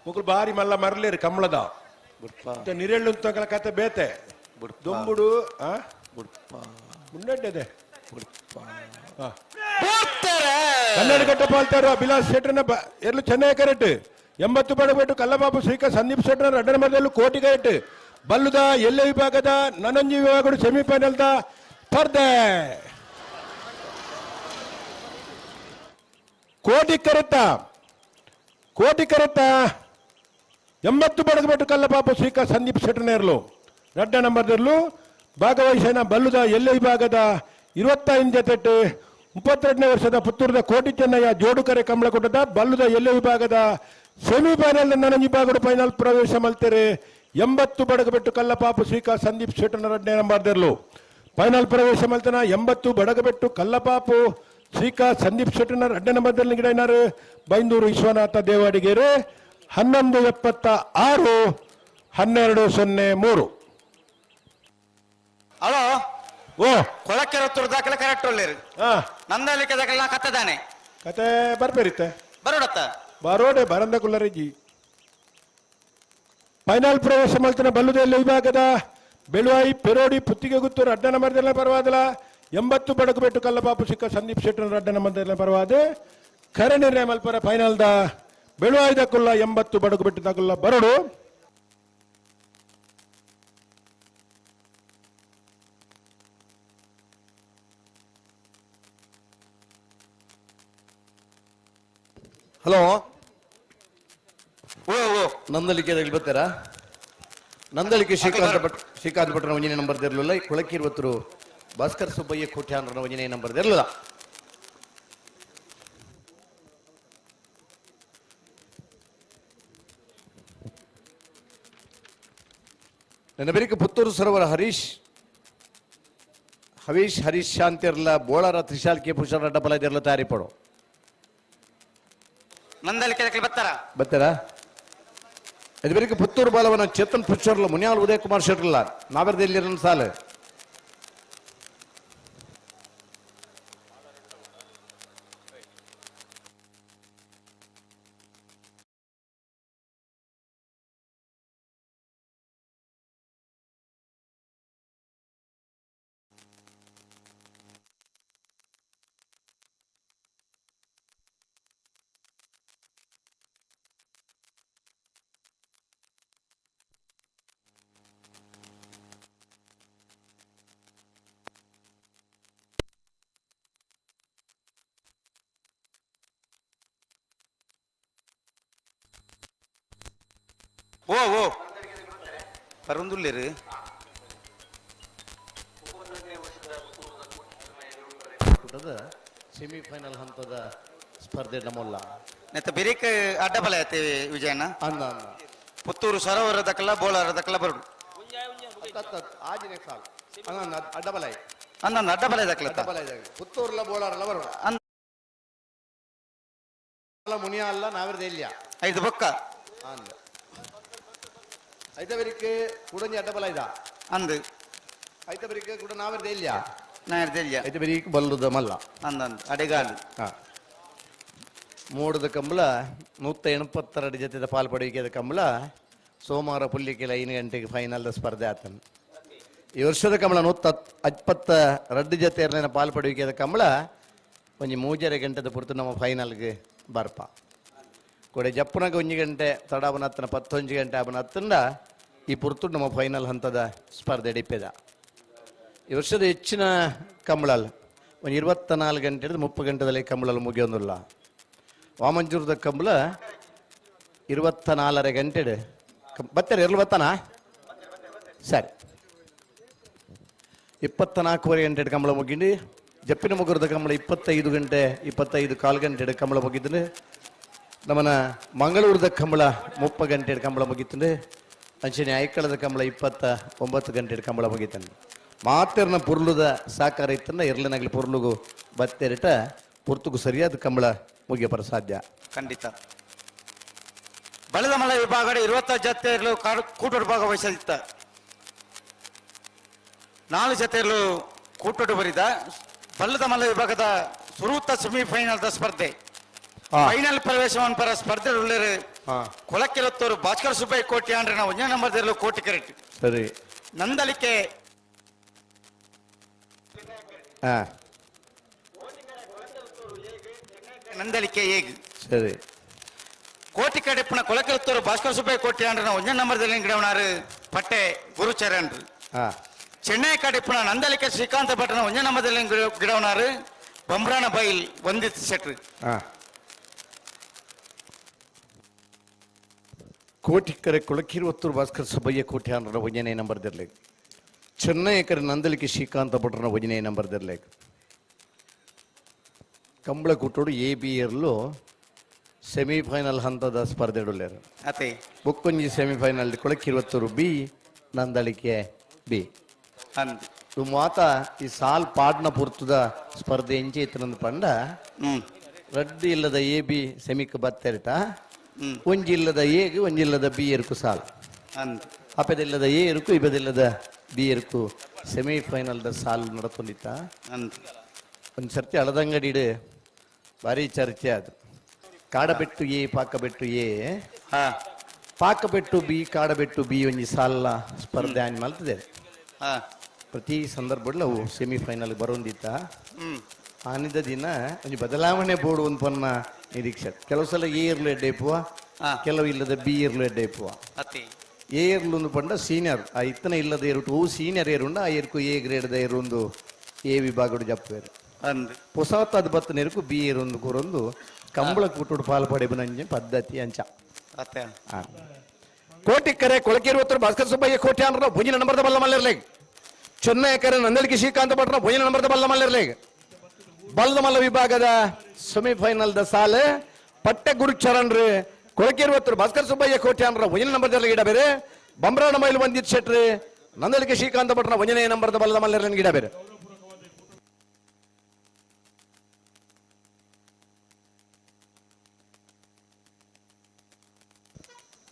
ಮುಗ್ಳು ಬಾರಿ ಮಲ್ಲ ಮರಲೇರು ಕಮಲದ ನಿರೆಳ್ಳು ಅಂತ ಕತೆ ಬೇತೆ ದೊಂಬುಡು ಮುನ್ನಡ್ಡೆ ಕನ್ನಡ ಕಟ್ಟ ಪಾಲ್ತಾರು ಅಭಿಲಾಷ್ ಶೆಟ್ಟರ್ನ ಎರ್ಲು ಚೆನ್ನೈ ಕರೆಕ್ಟ್ 80 ಬಡಬಿಟ್ಟು ಕಲ್ಲಬಾಬು ಶ್ರೀಕಾ ಸಂದೀಪ್ ಶೆಟ್ಟರ್ 2 ನಂಬರ್ದಲ್ಲೂ ಕೋಟಿ ಕರೆಕ್ಟ್ ಬಲ್ಲುದ ಎಲ್ಲ ವಿಭಾಗದ ನನಂಜಿ ವಿಭಾಗಗಳು ಸೆಮಿಫೈನಲ್ದ ಸ್ಪರ್ಧೆ ಕೋಟಿ ಕರೆತ್ತ 80 ಬಡಗಬಿಟ್ಟು ಕಲ್ಲಬಾಬು ಶ್ರೀಕಾ ಸಂದೀಪ್ ಶೆಟ್ಟರ್ ನೇರ್ಲು 2 ನಂಬರ್ದಲ್ಲೂ ಭಾಗವಹಿಸಿನ ಬಲ್ಲುದ ಎಲ್ಲ ವಿಭಾಗದ 25 ಜೊತೆ 32ನೇ ವರ್ಷದ ಪುತ್ತೂರದ ಕೋಟಿ ಚೆನ್ನಯ್ಯ ಜೋಡುಕರೆ ಕಮಲಕೊಟ್ಟದ ಬಲ್ಲುದ ಎಲ್ಲ ವಿಭಾಗದ ಸೆಮಿಫೈನಲ್ ನನ್ನ ವಿಭಾಗದ ಫೈನಲ್ ಪ್ರವೇಶ ಮಲ್ತಾರೆ 80 ಬಡಗಬಿಟ್ಟು ಕಲ್ಲಪಾಪು ಶ್ರೀಕಾ ಸಂದೀಪ್ ಶೆಟ್ಟರ್ 2ನೇ ನಂಬರ್ದಲ್ಲೂ ಫೈನಲ್ ಪ್ರವೇಶ ಮಲ್ತನ 80 ಬಡಗಬಿಟ್ಟು ಕಲ್ಲಪಾಪು ಶ್ರೀಕಾ ಸಂದೀಪ್ ಶೆಟ್ಟರ್ 2ನೇ ನಂಬರ್ದಲ್ಲಿ ಗಿಡನಾರು ಬೈಂದೂರು ವಿಶ್ವನಾಥ ದೇವಾಡಿಗೇರು 11:76 12:03 ಹಲೋ ಓ ಕೊಳಕೆರತ್ತೂರ್ದಾಕಲ ಕರೆಕ್ಟ್ ಒಳ್ಳೆರು ನಂದಲಿಕೆದಾಕಲ ಕತ್ತದಾನೆ ಕತೆ ಬರ್ಬೇರಿತ್ತೆ ಬರೋಡತ್ತ ಬರೋಡೆ ಬರಂದ ಕುಲ್ಲರಿಜ್ಜಿ ಫೈನಲ್ ಪ್ರವೇಶ ಮಲ್ತನ ಬಲ್ಲುದೆಲ್ಲ ವಿಭಾಗದ ಬೆಳುವಾಯಿ ಪೆರೋಡಿ ಪುತ್ತಿಗೆ ಗುತ್ತೂರು 2ನೇ ನಂಬರ್ದೆಲ್ಲ ಪರವಾದಲ್ಲ 80 ಬಡಗು ಬೆಟ್ಟು ಕಲ್ಲಪಾಪು ಸಿಕ್ಕ ಸಂದೀಪ್ ಶೆಟ್ಟರ್ 2ನೇ ನಂಬರ್ದೆಲ್ಲ ಪರವಾದೆ ಖರೆ ನಿರ್ಣಯ ಮಲ್ಪರ ಫೈನಲ್ದ ಬೆಳುವಾಯಿದ ಕುಲ್ಲ 80 ಬಡಗು ಬೆಟ್ಟದ ಕುಲ್ಲ ಬರೋಡು ಹಲೋ ನಂದಲಿಕೆದಲ್ಲಿ ಬರ್ತಾರಾ ನಂದಲಿಕೆ ಶ್ರೀಕಾಂತ್ ಭಟ್ರ ಒಂಜನೇ ನಂಬರ್ ಇರಲಿಲ್ಲ ಕೊಳಕಿರುವತ್ತರು ಭಾಸ್ಕರ್ ಸುಬ್ಬಯ್ಯ ಕೋಟ್ಯಾನ್ರ ಒಂಜನೇ ನಂಬರ್ ಇರಲಿಲ್ಲ ನನ್ನ ಬರೀಕ ಪುತ್ತೂರು ಸರೋವರ ಹರೀಶ್ ಶಾಂತಿ ಇರಲ್ಲ ಬೋಳಾರ ತ್ರಿಶಾಲ್ ಕೆ ಪುಷಾರ ಡಬಲ್ ಇದಿರಲ್ಲ ತಯಾರಿ ಪಡೋ ನಂದಲಿಕೆ ಬರ್ತಾರಾ ಇದು ಬರೀಕ ಪುತ್ತೂರು ಬಾಲವನ ಚೇತನ್ ಪುಚ್ಚರ್ಲ ಮುನಿಯಾಲ್ ಉದಯ್ ಕುಮಾರ್ ಶೆಟ್ರಲ್ಲ ನಾವರ್ದಲ್ಲಿ ಸಾಲು ಓ ಪರಂದುಲ್ಲೇರು ಸೆಮಿಫೈನಲ್ ಹಂತದ ಸ್ಪರ್ಧೆ ನಮ್ಮಲ್ಲ ನೆತ್ತ ಬೆರೀಕ್ ಅಡ್ಡಬಲ ಐತೆ ವಿಜಯನ ಪುತ್ತೂರು ಸರೋವರದಕ್ಕಲ್ಲ ಬೋಳಾರದಕ್ಕಲ್ಲ ಬರುಡು ಅಡ್ಡಬಲ ಅಡ್ಡಬಲ ಇದಕ್ಕಲ್ಲ ಪುತ್ತೂರ್ಲ ಬೋಳಾರಲ್ಲ ಬರೋಣ ಮುನಿಯ ಅಲ್ಲ ನಾವಿರ್ದೆ ಇಲ್ಲ ಐದು ಬೊಕ್ಕ ಅಂದ ಐತವರಿಗೆ ಕುಡಂಜಿ ಅಡ್ಡಬಲ ಇದ ಅಂದು ಐತವರಿಗೆ ಕೂಡ ನಾವಿರ್ದೆ ಇಲ್ಲ ನಾವಿರ್ದೆ ಇಲ್ಲ ಐತವರಿಗೆ ಬಲ್ಲುದ ಮಲ್ಲ ಅಂದಂದು ಅಡೆಗಾಲು ಮೂಡದ ಕಂಬಳ 182 ಜೊತೆ ಪಾಲ್ಪಡುವಿಕೆ ಕಂಬಳ ಸೋಮವಾರ ಪುಲ್ಲಿಕೆಲ 5 ಗಂಟೆಗೆ ಫೈನಲ್ ಸ್ಪರ್ಧೆ ಆತನು ಈ ವರ್ಷದ ಕಂಬಳ 172 ಜೊತೆ ಪಾಲ್ಪಡುವಿಕೆ ಕಂಬಳ ಒಂಜಿ 3 ಗಂಟೆದ ಪುರ್ತು ನಮ್ಮ ಫೈನಲ್ಗೆ ಬರ್ಪ ಕೊಡೆ ಜಪ್ಪನಾಗ 1 ಗಂಟೆ ತಡಾವನ ಹತ್ತನ 11 ಗಂಟೆ ಅವನ ಹತ್ತಂಡ ಈ ಪುರ್ತು ನಮ್ಮ ಫೈನಲ್ ಹಂತದ ಸ್ಪರ್ಧೆ ಡಿಪ್ಪೆದ ಈ ವರ್ಷದ ಹೆಚ್ಚಿನ ಕಂಬಳಲ್ಲ ಒಂದು 24 ಗಂಟೆ ಹಿಡಿದು 30 ಗಂಟೆದಲ್ಲಿ ಕಂಬಳಲ್ಲಿ ಮುಗಿಯೋದಿಲ್ಲ ವಾಮಂಜೂರದ ಕಂಬಳ 24 ಗಂಟೆ ಬರ್ತಾರೆ ಎಲ್ಲ ಬತ್ತಾನ ಸರಿ 24 ಗಂಟೆ ಕಂಬಳ ಮುಗಿಂಡು ಜಪ್ಪಿನ ಮುಗುರದ ಕಂಬಳ 25 ಗಂಟೆ 25 ಕಾಲು ಗಂಟೆ ಕಂಬಳ ಮುಗಿದ್ರೆ ನಮ್ಮನ ಮಂಗಳೂರದ ಕಂಬಳ 30 ಗಂಟೆ ಕಂಬಳ ಮುಗಿತಂಡು ಅಂಚನೆ ಐಕಳದ ಕಂಬಳ 29 ಗಂಟೆ ಕಂಬಳ ಮುಗಿತಾನೆ ಮಾತೆರ್ನ ಪುರ್ಲುದ ಸಾಕಾರ ಇತ್ತಂದ ಇರ್ಲಿನಾಗ್ಲಿ ಪುರ್ಲುಗು ಬತ್ತೆರಿಟ ಪುರ್ತುಗು ಸರಿಯಾದ ಕಂಬಳ ಮುಗಿಯಪರ ಸಾಧ್ಯ ಖಂಡಿತ ಬಲದ ಮಲ ವಿಭಾಗ 20 ಜೊತೆಯಲ್ಲೂ ಕೂಟೋಡು ಭಾಗವಹಿಸಲಿತ್ತ 4 ಜೊತೆಯಲ್ಲೂ ಕೂಟೋಡು ಬರಿದ ಬಲ್ಲದ ಮಲ್ಲ ವಿಭಾಗದ ಸುರೂತ ಸೆಮಿಫೈನಲ್ ಸ್ಪರ್ಧೆ ಫೈನಲ್ ಪ್ರವೇಶವನ್ನು ಪರ ಸ್ಪರ್ಧೆ ಉಳ್ಳರು ಕೊಳಕೆಲತ್ತೂರು ಭಾಸ್ಕರ್ ಸುಬ್ಬಯ್ಯ ಕೋಟಿ ಅಂದ್ರೆ ನಾವು 1 ನಂಬರ್ದಲ್ಲೂ ಕೋಟಿ ಕೆರೆಟ್ ಸರಿ ನಂದಲಿಕೆ ನಂದಲಿಕೆ ಹೇಗ್ ಸರಿ ಕೋಟಿ ಕಡೆಪ್ಪನ ಕೊಳಕೆಲತ್ತೂರು ಭಾಸ್ಕರ್ ಸುಬ್ಬಯ್ಯ ಕೋಟಿ ಅಂದ್ರೆ ನಾವು 1 ನಂಬರ್ದಲ್ಲಿ ಗಿಡವನಾರು ಪಟ್ಟೆ ಗುರುಚರಣ್ ಚೆನ್ನೈ ಕಡೆಪ್ಪನ ನಂದಲಿಕೆ ಶ್ರೀಕಾಂತ ಭಟ್ನ 1 ನಂಬರ್ದಲ್ಲಿ ಗಿಡವನಾರು ಬಂಬ್ರಾಣ ಬೈಲ್ ವಂದಿತ್ ಶೆಟ್ರು ಕೋಟಿಕರೆ ಕೊಳಕಿರುವತ್ತೂರು ಭಾಸ್ಕರ್ ಸುಬ್ಬಯ್ಯ ಕೋಟಿ ಅಂದ್ರೆ 1 ನಂಬರ್ದಿರ್ಲಿ ಚೆನ್ನೈ ಕರೆ ನಂದಲಿಕೆ ಶ್ರೀಕಾಂತ ಭಟ್ರನ 1 ನಂಬರ್ದಿರ್ಲಿ ಕಂಬಳ ಕೂಟೋಡು ABRಲು ಸೆಮಿಫೈನಲ್ ಹಂತದ ಸ್ಪರ್ಧೆ ಇಡಲೇರು ಅತೆ ಬುಕ್ಕೊಂಜಿ ಸೆಮಿಫೈನಲ್ ಕೊಳಕಿರುವತ್ತೂರು B ನಂದಲಿಕೆ B ಮಾತ ಈ ಸಾಲ್ ಪಾಡ್ನ ಪುರ್ತದ ಸ್ಪರ್ಧೆ ಎಂಚೆ ಇತ್ತನಂದು ಪಂಡ ರಡ್ಡು ಇಲ್ಲದ AB ಸೆಮಿಕ್ ಬತ್ತೆರಿಟ ಒಂಜಿಲ್ಲದ ಎಗೆ ಒಂಜಿಲ್ಲದ ಬಿ ಎರುಕು ಸಾಲ್ ಅಪೆದಿಲ್ಲದ ಎ ಇರುಕು ಇಪದಿಲ್ಲದ ಬಿ ಎರುಕು ಸೆಮಿಫೈನಲ್ ಸಾಲ್ ನಡತೊಂದಿತ್ತ ಒಂದು ಸರ್ತಿ ಹಳದಂಗಡಿ ಭಾರಿ ಚರ್ಚೆ ಅದು ಕಾಡಬೆಟ್ಟು ಎ ಪಾಕಬೆಟ್ಟು ಎ ಪಾಕಬೆಟ್ಟು ಬಿ ಕಾಡಬೆಟ್ಟು ಬಿ ಒಂಜಿ ಸಾಲ ಸ್ಪರ್ಧೆ ಆನ್ ಮಲ್ತದೆ ಪ್ರತಿ ಸಂದರ್ಭದಲ್ಲಿ ಅವು ಸೆಮಿಫೈನಲ್ ಬರೋಂದಿತ್ತ ಆನಿದ ದಿನ ಒಂಜಿ ಬದಲಾವಣೆ ಬೋರ್ಡು ಒಂದು ಪನ್ನ ನಿರೀಕ್ಷೆ ಕೆಲವು ಸಲ ಎ ಇರ್ಲು ಎಡ್ಡೆ ಇಪ್ಪುವ ಕೆಲವು ಇಲ್ಲದ ಬಿ ಇರ್ಲು ಎಡ್ಡೆ ಇಪ್ಪುವ ಎ ಇರ್ಲು ಒಂದು ಪಂಡ ಸೀನಿಯರ್ ಆ ಇತ್ತನ ಇಲ್ಲದ ಇರುಟು ಸೀನಿಯರ್ ಏರುಂಡ ಆ ಇರ್ಕು ಎ ಗ್ರೇಡ್ ಇರೊಂದು ಎ ವಿಭಾಗಡು ಜಪ್ಪೇರು ಹೊಸತ ಅದು ಬತ್ತನ ಇರುಕು ಬಿ ಇರೊಂದು ಕೂರೊಂದು ಕಂಬಳ ಕೂಟೋಡು ಪಾಲ್ಪಡೆ ಬಂದಂಜೆ ಪದ್ಧತಿ ಅಂಚ ಕೋಟಿಕರೆ ಕೊಳಕಿರುವತ್ತರು ಭಾಸ್ಕರ್ ಸುಬ್ಬಯ್ಯ ಕೋಟಿ ಅಂದ್ರೆ 1 ನಂಬರ್ದ ಬಲ್ಲ ಮಲ್ಲಿರ್ಲೇಗ್ ಚೆನ್ನೈ ಕರೆ ನಂದಲಿಕೆ ಶ್ರೀಕಾಂತ ಭಟ್ರ 1 ನಂಬರ್ದ ಬಲ್ಲ ಮಲ್ಲಿರ್ಲೇಗ್ ಬಲ್ಲದ ಮಲ್ಲ ವಿಭಾಗದ ಸೆಮಿಫೈನಲ್ ದ ಸಾಲ ಪಟ್ಟೆ ಗುರುಚರಣ್ರು ಕೊಳಕಿರುವತ್ತರು ಭಾಸ್ಕರ್ ಸುಬ್ಬಯ್ಯ ಕೋಟಿ ಅಂದ್ರೆ 1 ನಂಬರ್ದಲ್ಲಿ ಗಿಡ ಬೇರೆ ಬಂಬ್ರಾಣ ಮೈಲು ಬಂದಿತ್ ಶೆಟ್ರಿ ನಂದಲಿಕೆ ಶ್ರೀಕಾಂತ ಭಟ್ರ 1 ನಂಬರ್ದ ಬಲ್ಲದ ಮಲ್ಲಿರ್ಲೇನ್ ಗಿಡ ಬೇರೆ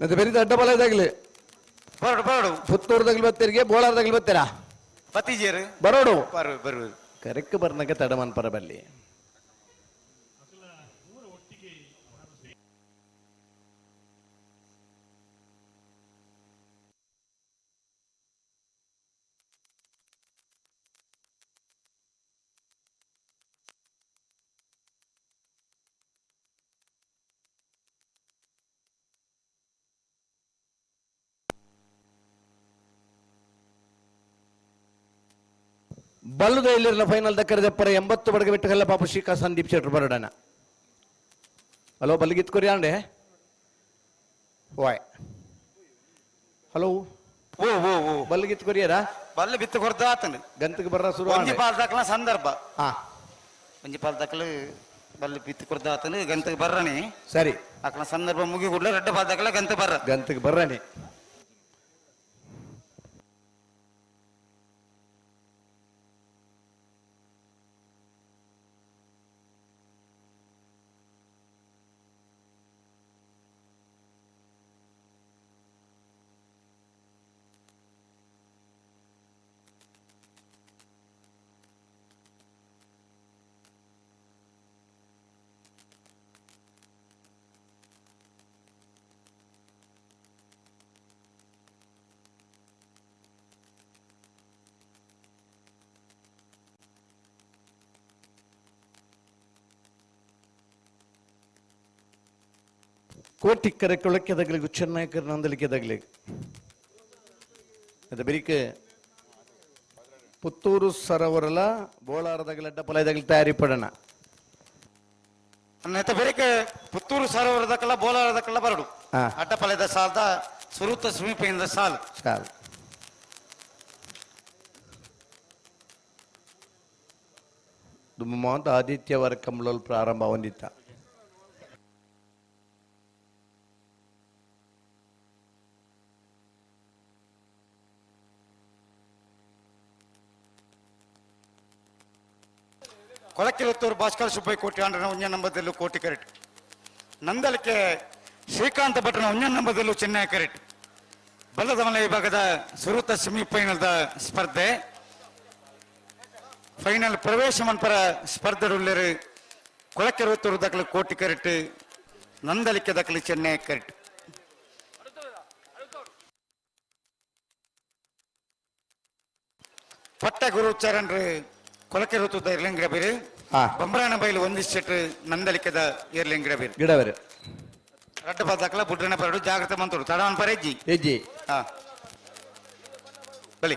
ಮತ್ತೆ ಬೇರೆ ಅಡ್ಡ ಇದಾಗ್ಲಿ ಪುತ್ತೂರ್ದಾಗ್ಲಿ ಬತ್ತೀರಿಗೆ ಬೋಳಾರ್ದಾಗ್ಲಿ ಬತ್ತೀರಾ ಪತಿಜೇರು ಬರೋಡು ಬರು ಕರೆಕ್ಟ್ ಬರ್ನಕ್ಕೆ ತಡಮನ್ ಪರಬಲ್ಲಿ ಬಲ್ಲದ ಇಲ್ಲಿರಲ ಫೈನಲ್ ದಕ್ಕರದಪ್ಪರ 80 ಬಡಗ ಬಿಟ್ಟು ಕಲ್ಲ ಪಾಪ ಶ್ರೀಕಾ ಸಂದೀಪ್ ಶೆಟ್ರು ಬರಡನ ಹಲೋ ಬಲ್ಲಿಗಿತ್ ಕೊರಿ ಅಂಡೆ ವಾಯ್ ಹಲೋ ಓ ಓ ಓ ಬಲ್ಲಿಗಿತ್ ಕೊರಿಯರ ಬಲ್ಲ ಬಿತ್ತು ಕೊರ್ದ ಆತನ ಗಂತಕ್ಕೆ ಬರ್ರ ಶುರು ಒಂಜಿ ಪಾಲ್ ದಕ್ಕಲ ಸಂದರ್ಭ ಒಂಜಿ ಪಾಲ್ ದಕ್ಕಲು ಬಲ್ಲ ಬಿತ್ತು ಕೊರ್ದ ಆತನ ಗಂತಕ್ಕೆ ಬರ್ರನಿ ಸರಿ ಅಕಲ ಸಂದರ್ಭ ಮುಗಿ ಕೂಡಲೇ ರೆಡ್ಡ ಪಾಲ್ ದಕ್ಕಲ ಗಂತಕ್ಕೆ ಬರ್ರನಿ ಕೋಟಿಕ್ಕರೆ ಕೊಳಕ್ಕೆ ತಗಲಿಗೆ ಚೆನ್ನೈಕರ್ ನಂದಲಿಕ್ಕೆ ತಗಲಿಗೆ ಅದು ಬೆರಿಕೆ ಪುತ್ತೂರು ಸರೋವರಲ ಬೋಳಾರದಗಲಡ್ಡ ಪಲಯದಗಲಿ ತಯಾರಿ ಪಡೋಣ ಅನ್ನತ ಬೆರಿಕೆ ಪುತ್ತೂರು ಸರೋವರದಕ್ಕೆಲ್ಲ ಬೋಲಾರದಕ್ಕೆಲ್ಲ ಬರಡು ಅಡ್ಡಪಲಯದ ಸಾಲದ ಸುರುತ ಸಮೀಪದಿಂದ ಸಾಲು ಸಾಲು ದುಮ್ಮಂತ ಆದಿತ್ಯವಾರ ಕಂಬಳಲ್ಲಿ ಪ್ರಾರಂಭ ಹೊಂದಿತ್ತ ಕೊಳಕಿರುತ್ತೂರು ಭಾಸ್ಕರ ಸುಬ್ಬಯ್ಯ ಕೋಟಿ ಆಂಡ್ರನ ಉಂಜನಂಬದಲ್ಲೂ ಕೋಟಿ ಕರೆಟ್ ನಂದಲಿಕೆ ಶ್ರೀಕಾಂತ ಭಟ್ರನ ಉಂಜನಂಬದಲ್ಲೂ ಚೆನ್ನೈ ಕರೆಟ್ ಬಲ್ಲದಮಲ ವಿಭಾಗದ ಸುರುತ ಸೆಮಿಫೈನಲ್ದ ಸ್ಪರ್ಧೆ ಫೈನಲ್ ಪ್ರವೇಶ ಮನ್ಪರ ಸ್ಪರ್ಧೆರುಳ್ಳರು ಕೊಳಕಿರುತ್ತೂರು ದಕ್ಕಲು ಕೋಟಿ ಕರೆಟ್ ನಂದಲಿಕೆ ದಕ್ಕಲು ಚೆನ್ನೈ ಕರೆಟ್ ಪಟ್ಟ ಗುರು ಚರಣ್ರು ಕೊಳಕೆ ಋತುದ ಇರ್ಲಿಂಗಿಡ ಬೇರೆ ಬಂಬ್ರಾಣ ಬೈಲು ಒಂದಿಷ್ಟು ನಂದಲಿಕೆದ ಇರ್ಲಿಂಗಿಡ ಬೇರೆ ಗಿಡವರೆ ರಡ್ಡ ಬದಕಲ ಬುಡ್ರನ ಪರಡು ಜಾಗ್ರತೆ ಮಂತೋಡು ತಡವನ್ ಪರ ಹೆಜ್ಜಿ ಹೆಜ್ಜಿ ಬಲಿ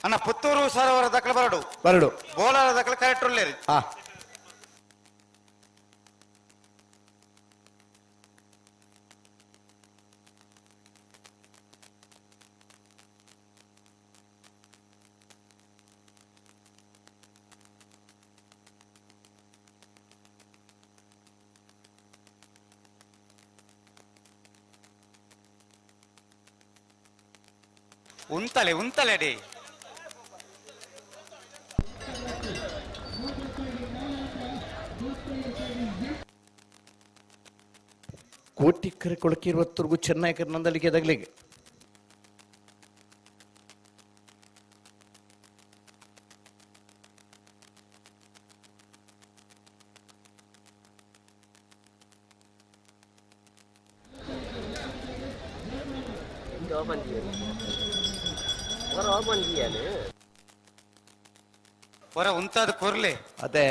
ಅಣ್ಣ ಪುತ್ತೂರು ಸರೋವರ ದಕ್ಕಲ ಬರಡು ಬೋಲಾರ ದಕ್ಕಲ ಕರೆಕ್ಟ್ ಉಳ್ಳೇರಿ ಉಂತಲೆ ಡಿ ಕೋಟಿಕ್ಕರೆ ಕೊಳಕೆ ಇರುವತ್ತರೆಗೂ ಚೆನ್ನೈಕರ್ ನಂದಲಿಕೆ ತಗಲಿಗೆ ಹೊರ ಉಂತಾದ ಕೊರ್ಲೆ ಅದೇ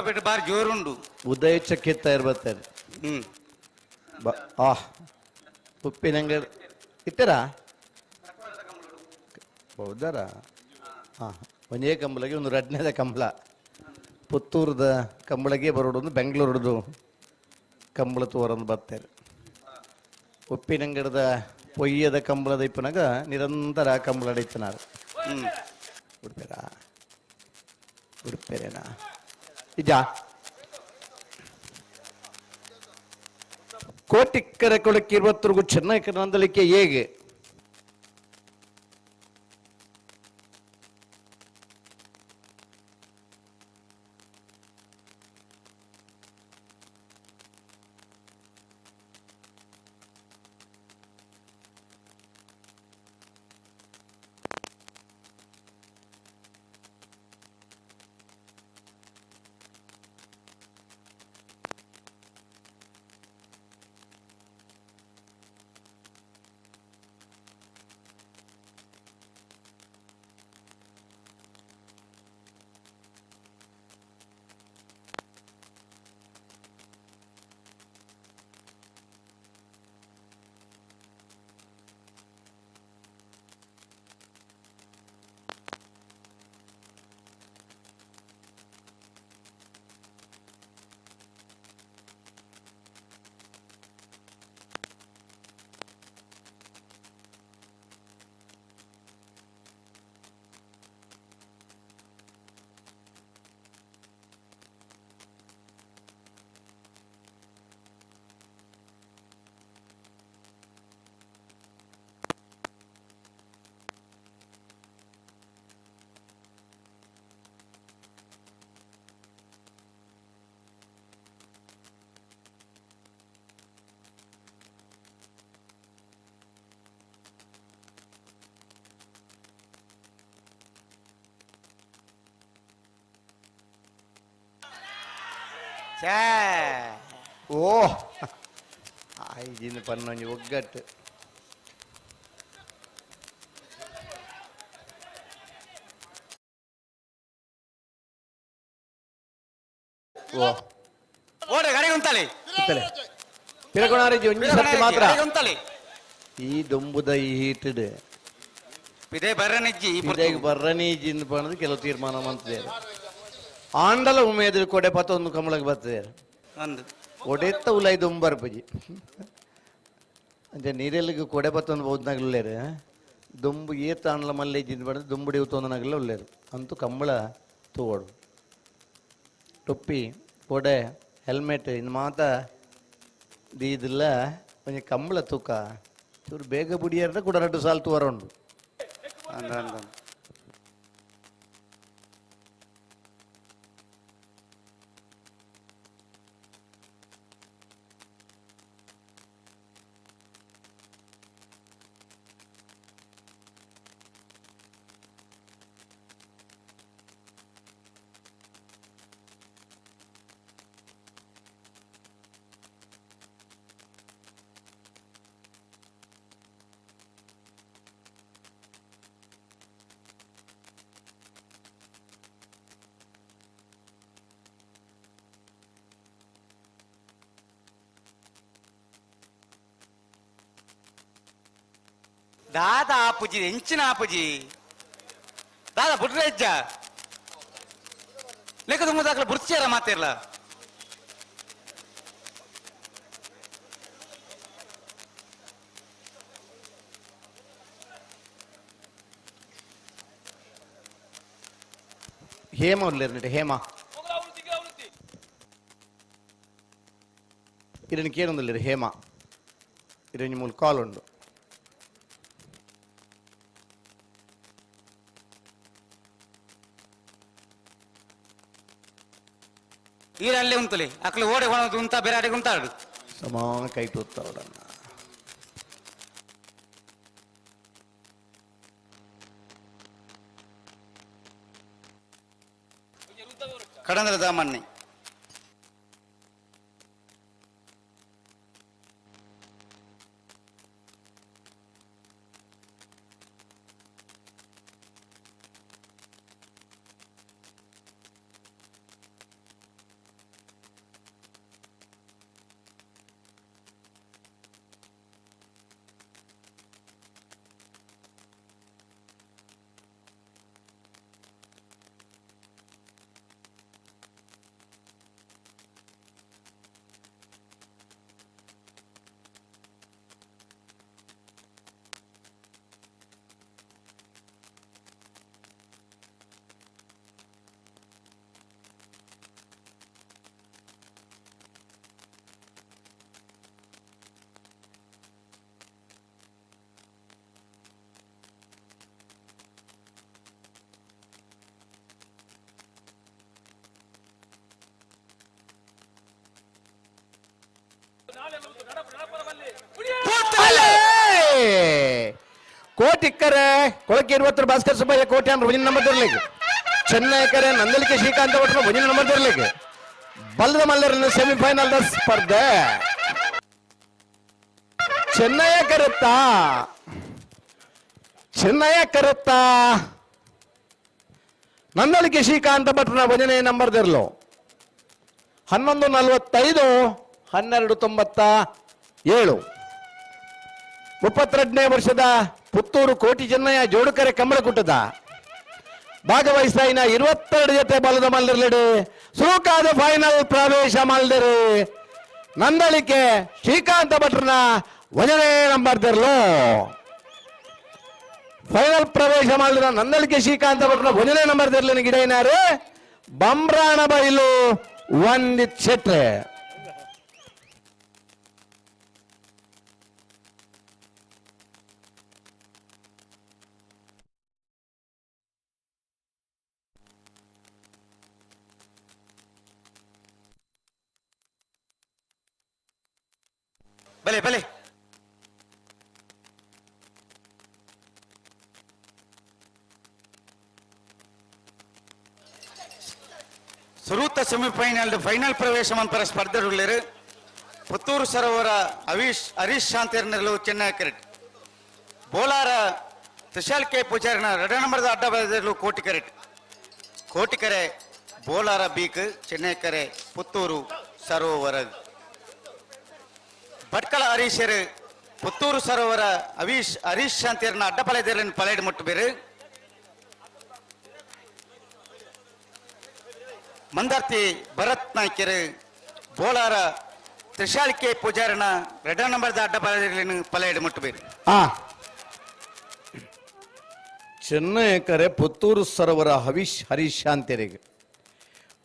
ಬಿಟ್ಟು ಬಾರಿ ಜೋರುಂಡು ಉದಯ ಚಕ್ಕಿತ್ತ ಇರ್ಬತ್ತಾರೆ ಉಪ್ಪಿನಂಗ ಇಟ್ಟರ ಹೌದಾರ ಒಂದೇ ಕಂಬಳಿಗೆ ಒಂದು ರಡ್ನೇದ ಕಂಬಳ ಪುತ್ತೂರದ ಕಂಬಳಿಗೆ ಬರೋದು ಬೆಂಗಳೂರದು ಕಂಬಳ ತೋರೊಂದು ಬರ್ತಾರೆ ಉಪ್ಪಿನಂಗಡದ ಪೊಯ್ಯದ ಕಂಬಳದ ಇಪ್ಪನಾಗ ನಿರಂತರ ಕಂಬಳ ಅಡೈತನಾರು ಉಡುಪೇರೇನಾ ಇಜ ಕೋಟಿಕ್ಕರೆ ಕೊಳಕ್ಕೆ 20 ಚೆನ್ನೈ ನಂದಲಿಕ್ಕೆ ಹೇಗೆ ಓ ಐದಿನ ಪನ್ನೊಂಜಿ ಒಗ್ಗಟ್ಟು ಓ ಓಡೆ ಗಾಡಿ ಉಂತಲೆ ಪಿರಗುಣಾರಿ ಒಂಜಿ ಸರ್ತಿ ಮಾತ್ರ ಉಂತಲೆ ಈ ದೊಂಬುದ ಈ ಹೀಟಡ್ ಇದೇ ಬರ್ರನಿಜ್ಜಿ ಇದೇಗ ಬರ್ರನೀಜಿ ಪಣದು ಕೆಲವು ತೀರ್ಮಾನ ಮಂತಿದ್ದಾರೆ ಆಂಡಲ ಉಮೇದು ಕೊಡೆ ಪತ್ತೊಂದು ಕಮಲಕ್ಕೆ ಬರ್ತಿದ್ದಾರೆ ಕೊಡೆತ್ತ ಉಲೈ ದೊಂಬರ್ಪಜಿ ಅಂಚೆ ನೀರೆಲ್ಲಿಗೆ ಕೊಡೆ ಪತ್ತೊಂದು ಬಹುದ್ನಾಗ ಉಳ್ಳೇರು ದೊಂಬು ಏತ ಆಂಡ್ಲ ಮಲ್ಲೆ ಜಿಂದ ಪಡೆದು ದೊಂಬುಡಿ ಉತ್ತೊಂದನಾಗಲ್ಲ ಉಳ್ಳೇರು ಅಂತೂ ಕಂಬಳ ತೋಡು ಟೊಪ್ಪಿ ಕೊಡೆ ಹೆಲ್ಮೆಟ್ ಇನ್ನು ಮಾತ ದೀದಿಲ್ಲ ಕೊಂಚ ಕಂಬಳ ತೂಕ ಚೂರು ಬೇಗ ಬುಡಿಯಾರ ಕೂಡ 2 ಸಾಲ ತೂವರ ಉಂಡು ದಾದ ಆಪುಜಿ ಹೆಂಚಿನ ಆಪುಜಿ ದಾದ ಬುಡ್ರೆಜ್ಜ ಲೆಕ್ಕ ತುಂಬ ದಾಖಲೆ ಬುರ್ಚಿಯಾರ ಮಾತಿರ್ಲ ಹೇಮ ಉಳ್ಳೇರು ಹೇಮ ಇದನ್ನು ಕೇಳೊಂದಿಲ್ಲ ಹೇಮ ಇದೊಂದು ಮೂಲ ಕಾಲ್ ಉಂಡು ಈರಲ್ಲೇ ಉಂತಲೆ ಅಕ್ಲೆ ಓಡೆ ಹೊಣದು ಉಂತ ಬೇರೆ ಉಂತಾಡು ಸಮಾನ ಕೈ ತೋರ್ತಾವಡನ್ನ ಕಡಂದ್ರ ದಾಮಣ್ಣೆ ಕೋಟಿಕ್ಕರೆ ಕೊಳಕೆ 20 ಭಾಸ್ಕರ್ ಸುಬ್ಬಯ್ಯ ಕೋಟೆ ಅಂದ್ರೆ ಮುಂದಿನ ನಂಬರ್ ಇರಲಿಕ್ಕೆ ಚೆನ್ನೈಕರೆ ನಂದಲಿಕೆ ಶ್ರೀಕಾಂತ ಭಟ್ರು ಮುಂದಿನ ನಂಬರ್ ಇರಲಿಕ್ಕೆ ಬಲ್ಲದ ಮಲ್ಲರನ್ನ ಸೆಮಿಫೈನಲ್ ಸ್ಪರ್ಧೆ ಚೆನ್ನಯ ಕರುತ್ತಾ ನಂದಲಿಕೆ ಶ್ರೀಕಾಂತ ಭಟ್ರನ 1ನೇ ನಂಬರ್ ಇರಲು 11:45 12:97 32ನೇ ವರ್ಷದ ಪುತ್ತೂರು ಕೋಟಿ ಚೆನ್ನಯ್ಯ ಜೋಡುಕರೆ ಕಂಬಳಕುಟ್ಟದ ಭಾಗವಹಿಸಿದ 22 ಜೊತೆ ಬಲದ ಮಲ್ಲರ್ಲೆಡೆ ಸುಲುಕಾದ ಫೈನಲ್ ಪ್ರವೇಶ ಮಾಡಿದರೆ ನಂದಳಿಕೆ ಶ್ರೀಕಾಂತ ಭಟ್ರನ 1ನೇ ನಂಬರ್ ತರಲು ಫೈನಲ್ ಪ್ರವೇಶ ಮಾಡಿದ ನಂದಳಿಕೆ ಶ್ರೀಕಾಂತ ಭಟ್ರನ 1ನೇ ನಂಬರ್ ತರಲಿನ ಗಿಡ ಏನಾರು ಬಂಬ್ರಾಣ ಬೈಲು ವಂದಿತ್ ಶೆಟ್ರೆ. ಬಲೆ ಬಲೆ ಸುರೂತ ಸೆಮಿಫೈನಲ್ ಫೈನಲ್ ಪ್ರವೇಶ ಮಂತರ ಸ್ಪರ್ಧೆಗಳು ಪುತ್ತೂರು ಸರೋವರ ಹರೀಶ್ ಶಾಂತಿರ್ನಲ್ಲೂ ಚೆನ್ನೈ ಕೆರೆಟ್ ಬೋಲಾರ ತ್ರಿಶಾಲ್ ಕೆ ಪೂಜಾರಿನ 2 ನಂಬರ್ದ ಅಡ್ಡ ಬಲದಲ್ಲೂ ಕೋಟಿಕೆರೆ ಬೋಲಾರ ಬೀಕ್ ಚೆನ್ನೈ ಕೆರೆ ಪುತ್ತೂರು ಸರೋವರ ಭಟ್ಕಳ ಹರೀಶರು ಪುತ್ತೂರು ಸರೋವರ ಹರೀಶ್ ಶಾಂತಿಯರ್ನ ಅಡ್ಡಪಲದಲ್ಲಿ ಪಲೈಡ್ ಮುಟ್ಟು ಬೇರೆ ಮಂದಾರ್ತಿ ಭರತ್ ನಾಯ್ಕರು ಬೋಲಾರ ತ್ರಿಶಾಲ್ ಕೆ ಪೂಜಾರನ 2 ನಂಬರ್ದ ಅಡ್ಡಪಲದಲ್ಲಿ ಪಲೈಡ್ ಮುಟ್ಟು ಬೇರೆ ಚೆನ್ನೈ ಕೆರೆ ಪುತ್ತೂರು ಸರೋವರ ಹರೀಶ್ ಶಾಂತಿಯರಿಗೆ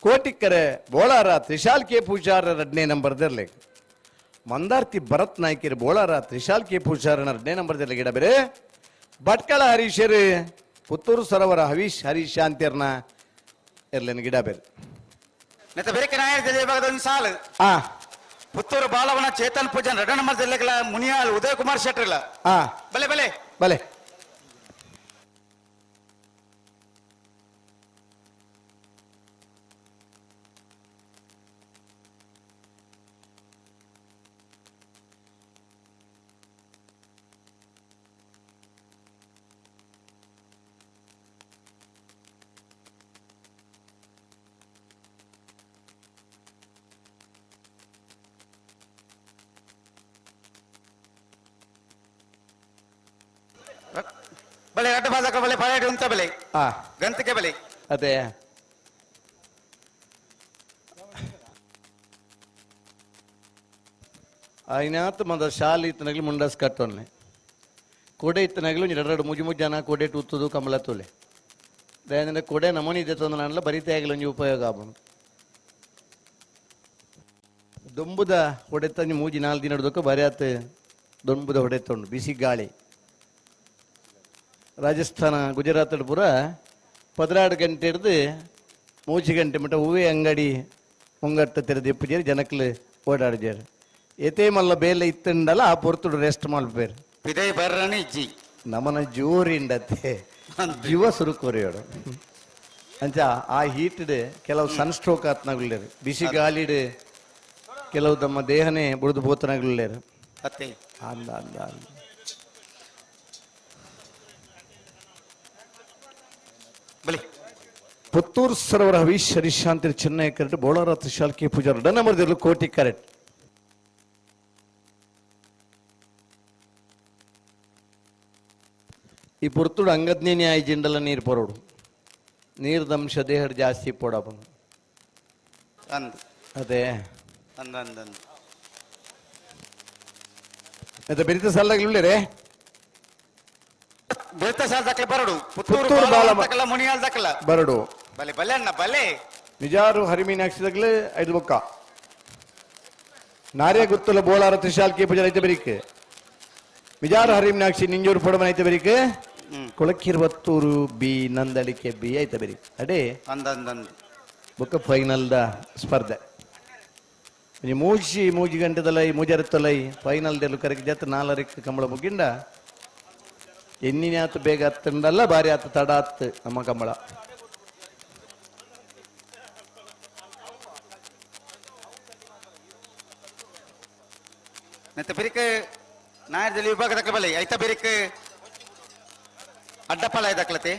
ಕೋಟಿಕೆರೆ ಬೋಳಾರ ತ್ರಿಶಾಲ್ ಕೆ ಪೂಜಾರ 2ನೇ ನಂಬರ್ ಇರಲಿ ಮಂದಾರ್ತಿ ಭರತ್ ನಾಯ್ಕರು ಬೋಳಾರ ತ್ರಿಶಾಲ್ ಕೆ ಪೂಜಾರನ 2ನೇ ನಂಬರ್ ಗಿಡ ಬೇರೆ ಭಟ್ಕಳ ಹರೀಶರು ಪುತ್ತೂರು ಸರೋವರ ಹರೀಶ್ ಶಾಂತಿಯರ್ನ ಇರ್ಲೇನು ಗಿಡ ಬೇರೆ ನೆತ್ತ ಬೇರೆ ಭಾಗದ ಒಂದು ಸಾಲು ಪುತ್ತೂರು ಬಾಲವನ ಚೇತನ್ ಪೂಜನ್ 2 ನಂಬರ್ ಜಿಲ್ಲೆಗಳ ಮುನಿಯಾಲ್ ಉದಯ್ ಕುಮಾರ್ ಶೆಟ್ರಿಲ್ಲ ಬಲೆ ಬಲೆ ಬಲೆ ಬಲೆ ಅಡ್ಡ ಬಾದಕ ಬಲೆ ಪಲಾಡಿ ಉಂತ ಬಲೆ ಗಂತಕ್ಕೆ ಬಲೆ ಅದೇ അതിനകത്ത് മതശാല ഇത്തനകൾ മുണ്ടസ് കട്ടോന്നെ കൊടെ ഇത്തനകളും 2 ಮುಜುಮುಜಾನ ಕೊಡೆ ಟೂತದು ಕಮಲತೋಲೆ ದಯದಿಂದ ಕೊಡೆ ನಮನಿ ಇದೆ ತಂದನಲ್ಲ ಬರಿತಾಗಲೊಂಜಿ ಉಪಯೋಗ ಆಬನು ದೊಂಬುದ ಹೊಡೆತಂಜಿ ಮೂಜಿ 4 ದಿನ ಹಿಡಿದಕ್ಕೆ ಬರೆಯತ್ತೆ ದೊಂಬುದ ಹೊಡೆತೊಂಡು ಬಿಸಿ ಗಾಳಿ ರಾಜಸ್ಥಾನ ಗುಜರಾತ್ ಪೂರ 16 ಗಂಟೆ ಹಿಡಿದು 3 ಗಂಟೆ ಮಟ್ಟ ಹೂವೆ ಅಂಗಡಿ ಮುಂಗಟ್ಟು ತೆರೆದು ಎಪ್ಪುಜೇರಿ ಜನಕ್ಕಲು ಓಡಾಡಿಜಾರು ಏತೇ ಮಲ್ಲ ಬೇಲೆ ಇತ್ತಂಡಲ್ಲ ಆ ಪೊರ್ತುಡು ರೆಸ್ಟ್ ಮಾಡ್ಬೇರು ವಿದಯ್ ಬರ್ರಣಿ ಜಿ ನಮನ ಜೋರಿಂಡತ್ತೆ ಜೀವ ಸುರುಕೋರಿಯೋಡು ಅಂಚ ಆ ಹೀಟ್ಡ್ ಕೆಲವು ಸನ್ ಸ್ಟ್ರೋಕ್ ಆತ್ನಾಗುಳ್ಳೇರು ಬಿಸಿ ಗಾಳಿಡ್ ಕೆಲವು ತಮ್ಮ ದೇಹನೇ ಬುಡಿದು ಬೋತನಾಗುಳ್ಳೇರು ಅತ್ತೆ ಅಂದ ಅಂದ ಅಂದ ಪುತ್ತೂರು ಸರೋವರ ಹರೀಶ್ ಶಾಂತಿ ಚೆನ್ನೈ ಕರೆಕ್ಟ್ ಬೋಳಾರ ತ್ರಿಶಾಲ್ ಕೆ ಪೂಜಾರ 2 ನಂಬರ್ ಇರಲು ಕೋಟಿ ಕರೆಕ್ಟ್ ಈ ಪುರ್ತುಡು ಅಂಗಜ್ಞಾನಿ ಆಯಿ ಜಿಂಡಲ ನೀರು ಪೊರೋಡು ನೀರ್ದಂಶ ದೇಹ ಜಾಸ್ತಿ ಪೋಡಪನು ಅದೇ ಮತ್ತೆ ಬೆರಿತ ಸಾಲಾಗ್ಲಿರೇ ಬೆರಿತ ಸಾಲ ದಕ್ಕಲ ಬರಡು ಪುತ್ತೂರು ದಕ್ಕಲ ಮುನಿಯಾಲ್ ದಕ್ಕಲ ಬರಡು ಬಲೆ ಬಲೆ ಅಣ್ಣ ಬಲೆ ನಿಜಾರು ಹರಿಮೀನಾಕ್ಷಿದಾಗಲೇ 5 ಬೊಕ್ಕ ನಾರ್ಯ ಗುತ್ತಲ ಬೋಳಾರ ತ್ರಿಶಾಲ್ ಕೆ ಪೂಜಾರ ಐತೆ ಬರೀಕೆ ನಿಜಾರು ಹರಿಮೀನಾಕ್ಷಿ ನಿಂಜೂರು ಪೊಡಮನ ಐತೆ ಬರೀಕೆ ಕೊಳಕಿರುವತ್ತೂರು ಬಿ ನಂದಳಿಕೆ ಬಿ ಐತೆ ಬರೀ ಅಡೇ ಬೊಕ್ಕ ಫೈನಲ್ ದ ಸ್ಪರ್ಧೆ ಮೂಜಿ ಗಂಟೆದಲೈ ಮೂಜರತ್ತಲೈ ಫೈನಲ್ ಡೆಲು ಕರೆಕ್ಟ್ ಜತ್ 4 ಕಂಬಳ ಮುಗಿಂಡ ಎನ್ನಿನಾತು ಬೇಗ ಹತ್ತಂಡಲ್ಲ ಬಾರಿ ಆತ ತಡ ಹತ್ತು ನಮ್ಮ ಕಂಬಳ. ನೆತ್ತ ಬಿರಿಕ್ ನಾಯರ್ದಲ್ಲಿ ವಿಭಾಗ ದಕ್ಕಲ ಬಲೆ ಐತ ಬಿರಿಕ್ ಅಡ್ಡಪಲ ದಕ್ಕಲತೆ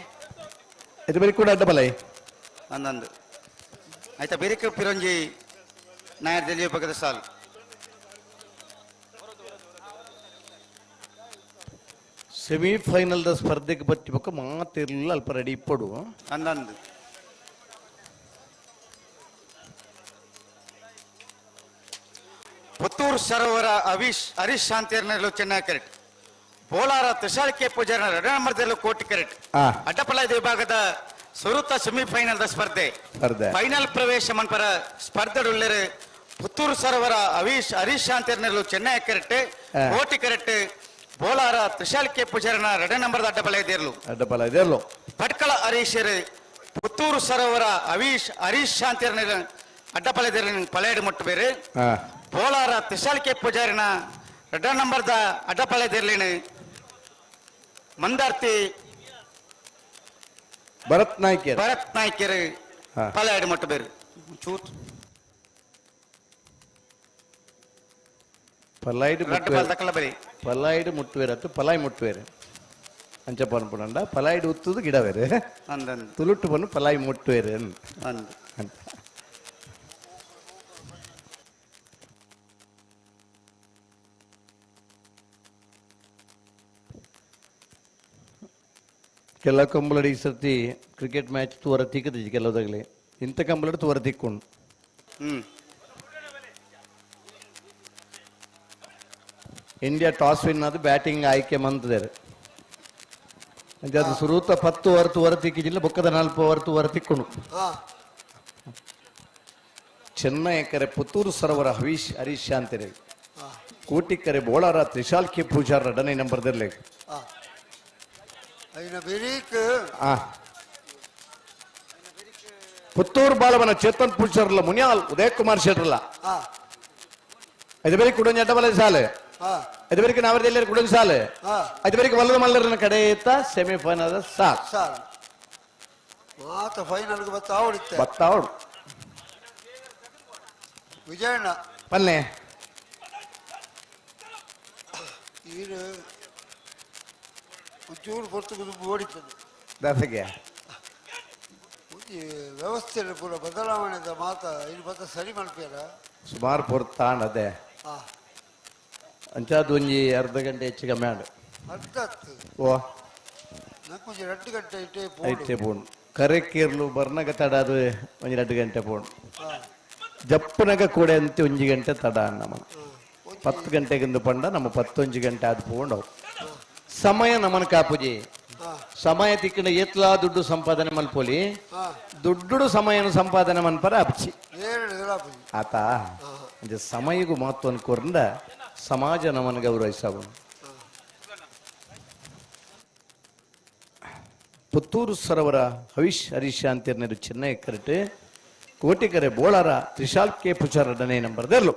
ಇದು ಬಿರಿಕ್ ಕೂಡ ಅಡ್ಡಪಲ ಅಂದಂದು ಐತ ಬಿರಿಕ್ ಪಿರಂಜಿ ನಾಯರ್ದಲ್ಲಿ ವಿಭಾಗದ ಸಾಲು ಸೆಮಿಫೈನಲ್ದ ಸ್ಪರ್ಧೆಗೆ ಬಚ್ಚಬೇಕು ಮಾತಿರಲಿಲ್ಲ ಅಲ್ಪ ರೆಡಿ ಇಪ್ಪಡು ಅಂದಂದು ಪುತ್ತೂರು ಸರೋವರ ಹರೀಶ್ ಶಾಂತಿಯರ್ನಲ್ಲೂ ಚೆನ್ನೈ ಕ್ರಿಕೆಟ್ ಬೋಲಾರ ತುಷಾರ್ ಕೆ ಪೂಜಾರ 2 ನಂಬರ್ದಲ್ಲೂ ಕೋಟಿ ಕ್ರಿಕೆಟ್ ಅಡ್ಡಪಲದ ವಿಭಾಗದ ಸುರುತ ಸೆಮಿಫೈನಲ್ ಸ್ಪರ್ಧೆ ಫೈನಲ್ ಪ್ರವೇಶ ಮನ್ಪರ ಸ್ಪರ್ಧೆಡುಳ್ಳರು ಪುತ್ತೂರು ಸರೋವರ ಹರೀಶ್ ಶಾಂತಿಯರ್ನಲ್ಲೂ ಚೆನ್ನೈ ಕ್ರಿಕೆಟ್ ಕೋಟಿ ಕ್ರಿಕೆಟ್ ಬೋಲಾರ ತುಷಾರ್ ಕೆ ಪೂಜಾರನ 2 ನಂಬರ್ದ ಅಡ್ಡಪಲ ಇದೆಯಲ್ಲೂ ಪಟ್ಕಳ ಹರೀಶರು ಪುತ್ತೂರು ಸರೋವರ ಹರೀಶ್ ಶಾಂತಿಯರ್ನ ಅಡ್ಡಪಲ ಪಲೆಯಡು ಮುಟ್ಟು ಬೇರೆ ಬೋಲಾರ ತುಷಾರ್ ಕೆ ಪೂಜಾರಿನ 2 ನಂಬರ್ದ ಅಡ್ಡಪಲೆದಿರ್ಲಿನ ಮಂದಾರ್ತಿ ಭರತ್ ನಾಯ್ಕರು ಪಲೆಯಡು ಮುಟ್ಟು ಬೇರೆ ಚೂತ್ ಪಲಾಯ್ಡು ಮುಟ್ಟುವೇರತ್ತು ಪಲಾಯ್ ಮುಟ್ಟುವೇರು ಅಂಚ ಪನ್ಪುಂಡ ಪಲಾಯ್ಡು ಉತ್ತುದು ಗಿಡ ಬೇರೆ ತುಳುಟ್ಟು ಪನ್ನು ಪಲಾಯ್ ಮುಟ್ಟುವೇರು ಅಂತ ಕೆಲ ಕಂಬಳಡಿ ಈ ಸರ್ತಿ ಕ್ರಿಕೆಟ್ ಮ್ಯಾಚ್ ತೂವರ ತಿಕ್ಕದಿದ್ದು ಕೆಲವುದಾಗಲಿ ಇಂಥ ಕಂಬಳಡಿ ತೂವರ ತಿಕ್ಕೊಂಡು ಇಂಡಿಯಾ ಟಾಸ್ ವಿನ್ ಆದ ಬ್ಯಾಟಿಂಗ್ ಆಯ್ಕೆ ಮಂತದೇರು ಅದು ಸುರೂತ 10 ಓವರ್ ತೂವರ ತಿಕ್ಕಿಜಿಲ್ಲ ಬೊಕ್ಕದ 4 ಓವರ್ ತೂವರ ತಿಕ್ಕೊಂಡು ಚೆನ್ನೈ ಕರೆ ಪುತ್ತೂರು ಸರೋವರ ಹರೀಶ್ ಶಾಂತಿರೆ ಕೋಟಿ ಕರೆ ಬೋಳಾರ ತ್ರಿಶಾಲ್ ಕೆ ಪೂಜಾರ 2 ನಂಬರ್ದಲ್ಲಿ ಪುತ್ತೂರು ಬಾಳವನ ಚೇತನ್ ಪೂಜಾರ್ಲ ಮುನಿಯಾಲ್ ಉದಯ್ ಕುಮಾರ್ ಶೆಟ್ರಲ್ಲ ಇದು ಬೇರೆ ಕುಡಂಜ ಅಡ್ಡಬಲ ಸಾಲೆ ಇದು ಬೇರೆ ನಾವರದಲ್ಲಿ ಕುಡಂಜ ಸಾಲೆ ಇದು ಬೇರೆ ವಲ್ಲದ ಮಲ್ಲರನ ಕಡೆ ಇತ್ತ ಸೆಮಿಫೈನಲ್ ಸಾಲ್ ಮಾತ ಫೈನಲ್ ಬತ್ತಾವಡು ವಿಜಯಣ್ಣ ಪಲ್ಲೆ ಒಂಚೂರು ಹೊತ್ತು ಓಡಿತದೆ ದಾಸಗೆ ವ್ಯವಸ್ಥೆ ಪೂರ ಬದಲಾವಣೆ ಮಾತ ಇಲ್ಲಿ ಬತ್ತ ಸರಿ ಮಲ್ಪ್ಯಾರ ಸುಮಾರು ಪೊರ್ತಾಂಡ್ ಅದೇ ಅಂಚಾದ ಒಂಜಿ ಅರ್ಧ ಗಂಟೆ ಹೆಚ್ಚಿಗೆ ಮ್ಯಾಡ್ ಅರ್ಧ ಓ ನಕ್ಕೊಂಜಿ 2 ಗಂಟೆ ಐಟೇ ಪೋಣ್ ಕರೆ ಕೀರ್ಲು ಬರ್ನಗ ತಡಾದು ಒಂಜಿ 2 ಗಂಟೆ ಪೋಣ್ ಜಪ್ಪನಗ ಕೂಡ ಅಂತ 1 ಗಂಟೆ ತಡ ನಮ್ಮ 10 ಗಂಟೆಗಿಂದು ಪಂಡ ನಮ್ಮ 11 ಗಂಟೆ ಆದ್ ಪೋಂಡ್ ಸಮಯ ನಮನ ಕಾಪುಜಿ ಸಮಯ ತಿಕ್ಕಿನ ಏತ್ಲಾ ದುಡ್ಡು ಸಂಪಾದನೆ ಮಲ್ಪೋಲಿ ದುಡ್ಡು ಸಮಯನು ಸಂಪಾದನೆ ಮನ್ಪರ ಅಪ್ಚಿ ಆತ ಸಮಯಗೂ ಮಹತ್ವ ಅನ್ಕೋರ್ಂದ ಸಮಾಜ ನಮನ ಗೌರವಿಸವು ಪುತ್ತೂರು ಸರೋವರ ಹರೀಶ್ ಶಾಂತಿಯರ್ನರು ಚೆನ್ನೈ ಕರೆಟ್ ಕೋಟಿಕರೆ ಬೋಳಾರ ತ್ರಿಶಾಲ್ ಕೆ ಪೂಜಾರ 2 ನಂಬರ್ದಲ್ಲೂ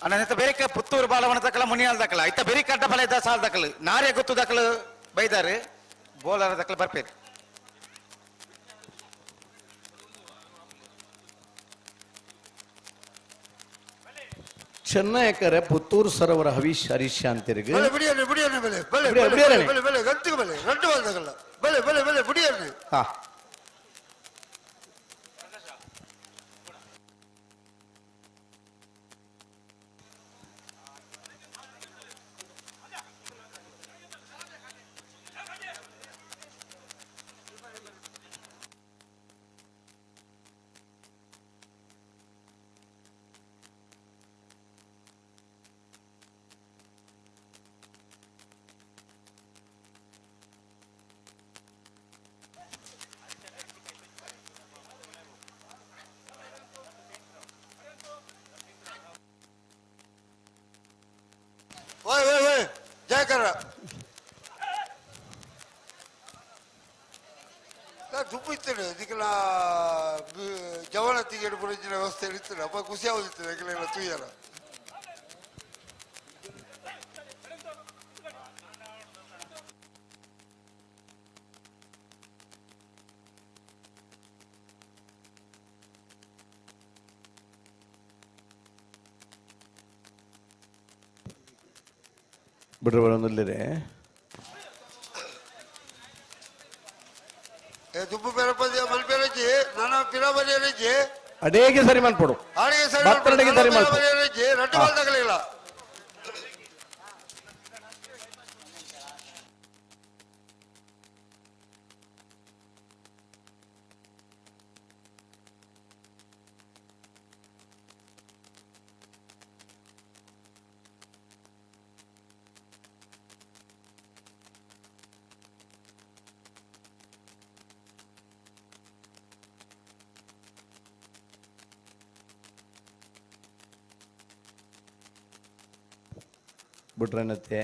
ಅನಂತ ಬೇರೆ ಪುತ್ತೂರು ಬಾಲವನ ದಕ್ಕಲ ಮುನಿಯಾಲ್ ದಕ್ಕಲ ಐತ ಬೇರೆ ಅಡ್ಡಪಲ ಇದ್ದ ಸಾಲ್ ದಕ್ಕಲು ನಾರೇ ಗೊತ್ತು ದಕ್ಕಲು ಬೈದಾರೆ ಬೋಲರ ದಕ್ಕಲ ಬರ್ಪೇರು ಚೆನ್ನೈ ಕರೆ ಪುತ್ತೂರು ಸರೋವರ ಹರೀಶ್ ಶಾಂತಿರಿಗೆ ನಮಸ್ಕಾರ. ದುಪ್ಪು ಇರ್ತೇನೆ ಇದಕ್ಕೆಲ್ಲ ಜವನ ತಿಂಗಳು ಬರೋಜಿನ ವ್ಯವಸ್ಥೆ ಇರ್ತದೆ ಅಪ್ಪ ಖುಷಿ ಆಗುದಿರ್ತದೆ ಅದಕ್ಕೆಲ್ಲ ತುಯ್ಯಾರ. ಬಿಡ್ರಿ ಬರೋದಿಲ್ಲರೇ ದುಪ್ಪು ಬೇರಪ್ಪದ ಮಲ್ಪೇರಜ್ಜಿ ನಾನು ಪಿರಾಬರಿಯರಜ್ಜಿ ಅಡೇಗೆ ಸರಿ ಮಾಡ್ಕೊಡು ಆಡಿಗೆ ಸರಿ ಭತ್ತರಡಿಗೆ ಸರಿ ಮಾಡ್ಕೊಡು ಪಿರಾಬರಿಯರಜ್ಜಿ ರಟ್ಟು ಬಾಲ್ ತಗಲಿಲ್ಲ. ಬಿಟ್ರನತ್ತೆ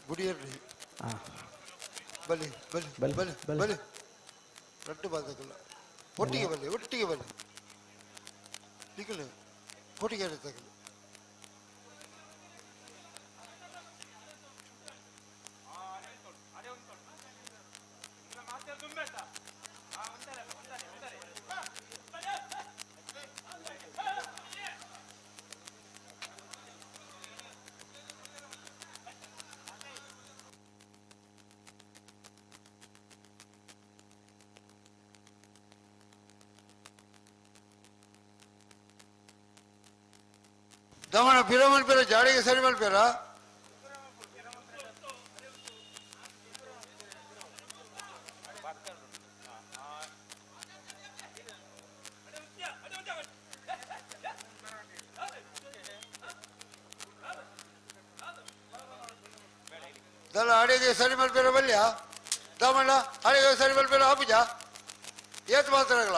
ಗುಡಿಯರ್ರಿ ಬಲಿ ಬಲಿ ಬಲಿ ಬಲಿ ಬಲಿ ರಟ್ಟು ಬಾಲ್ ತಗಲ್ಲ ಒಟ್ಟಿಗೆ ಬಲ್ಲಿ ಒಟ್ಟಿಗೆ ಬಲ್ಲಿ ನಿಖಿಲ್ ಒಟ್ಟಿಗೆ ತಗಲ್ಲ. ದಮನ ಪಿರ ಮಲ್ಪೇರ ಜಾಡಿಗೆ ಸರಿ ಮಲ್ಪೇರ ದಲ ಅಡಿಗೆ ಸರಿ ಮಲ್ಪೇರ ಬಲ್ಯ ದಮಣ್ಣ ಅಡಿಗೆ ಸರಿ ಮಲ್ಪೇರ ಆಪುಜ ಏತ್ ಮಾತ್ರಗಳ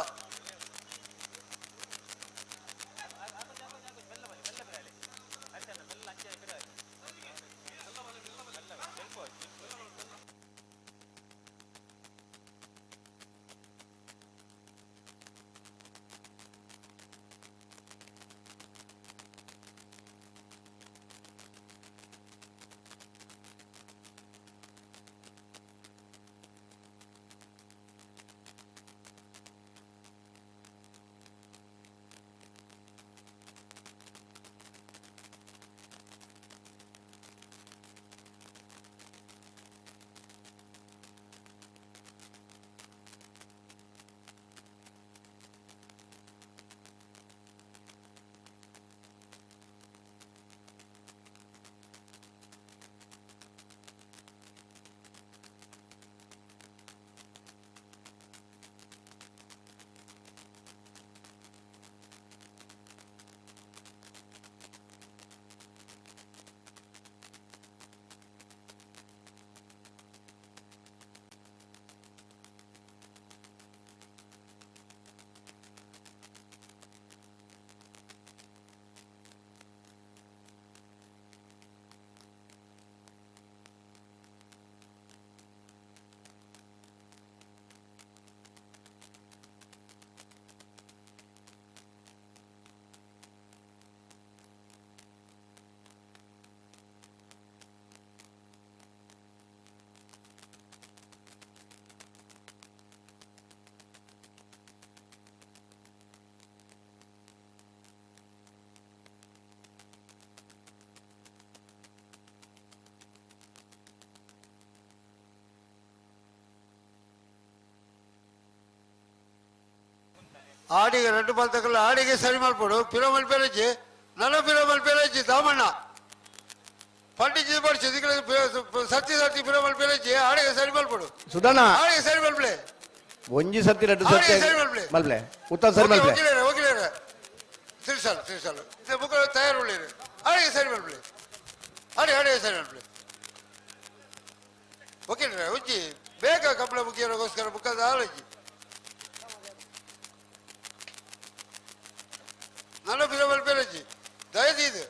ಆಡಿಗೆ ರೆಡ್ ಬಾಲ್ ತಗಲ್ಲ ಆಡಿಗೆ ಸರಿ ಮಾಡ್ಕೊಡು ಪಿರ ಮಲ್ಪೇರಜ್ಜಿ ನನ್ನ ಪಿರ ಮಲ್ಪೇರಜ್ಜಿ ದಾಮಣ್ಣ ಪಂಡಿಜಿ ಬಡಿಸಿ ಸತ್ಯ ಸತ್ಯ ಪಿರ ಮಲ್ಪೇರಜ್ಜಿ ಆಡಿಗೆ ಸರಿ ಮಾಡ್ಕೊಡು ಸುಧಣ್ಣ ಆಡಿಗೆ ಸರಿ ಮಲ್ಪಲೆ ಒಂಜಿ ಸತಿ ರೆಡ್ ಸತಿ ಮಲ್ಪಲೆ ಉತ್ತರ ಸರಿ ಮಲ್ಪಲೆ ಹೋಗಿಲೇರ ತಿರ್ಸಲ್ ತಿರ್ಸಲ್ ಮುಖ ತಯಾರು ಉಳ್ಳೇರು ಆಡಿಗೆ ಸರಿ ಮಲ್ಪಲೆ ಆಡಿಗೆ ಸರಿ ಮಲ್ಪಲೆ ಹೋಗಿಲ್ರ ಉಜ್ಜಿ ಬೇಗ ಕಬ್ಬಳ ಮುಗಿಯೋಗೋಸ್ಕರ ಮುಖದ ಆಳಜ್ಜಿ ನನ್ನ ಪಿರ ಮಲ್ಪೇರಜ್ಜಿ ದಯದಿ ಇದು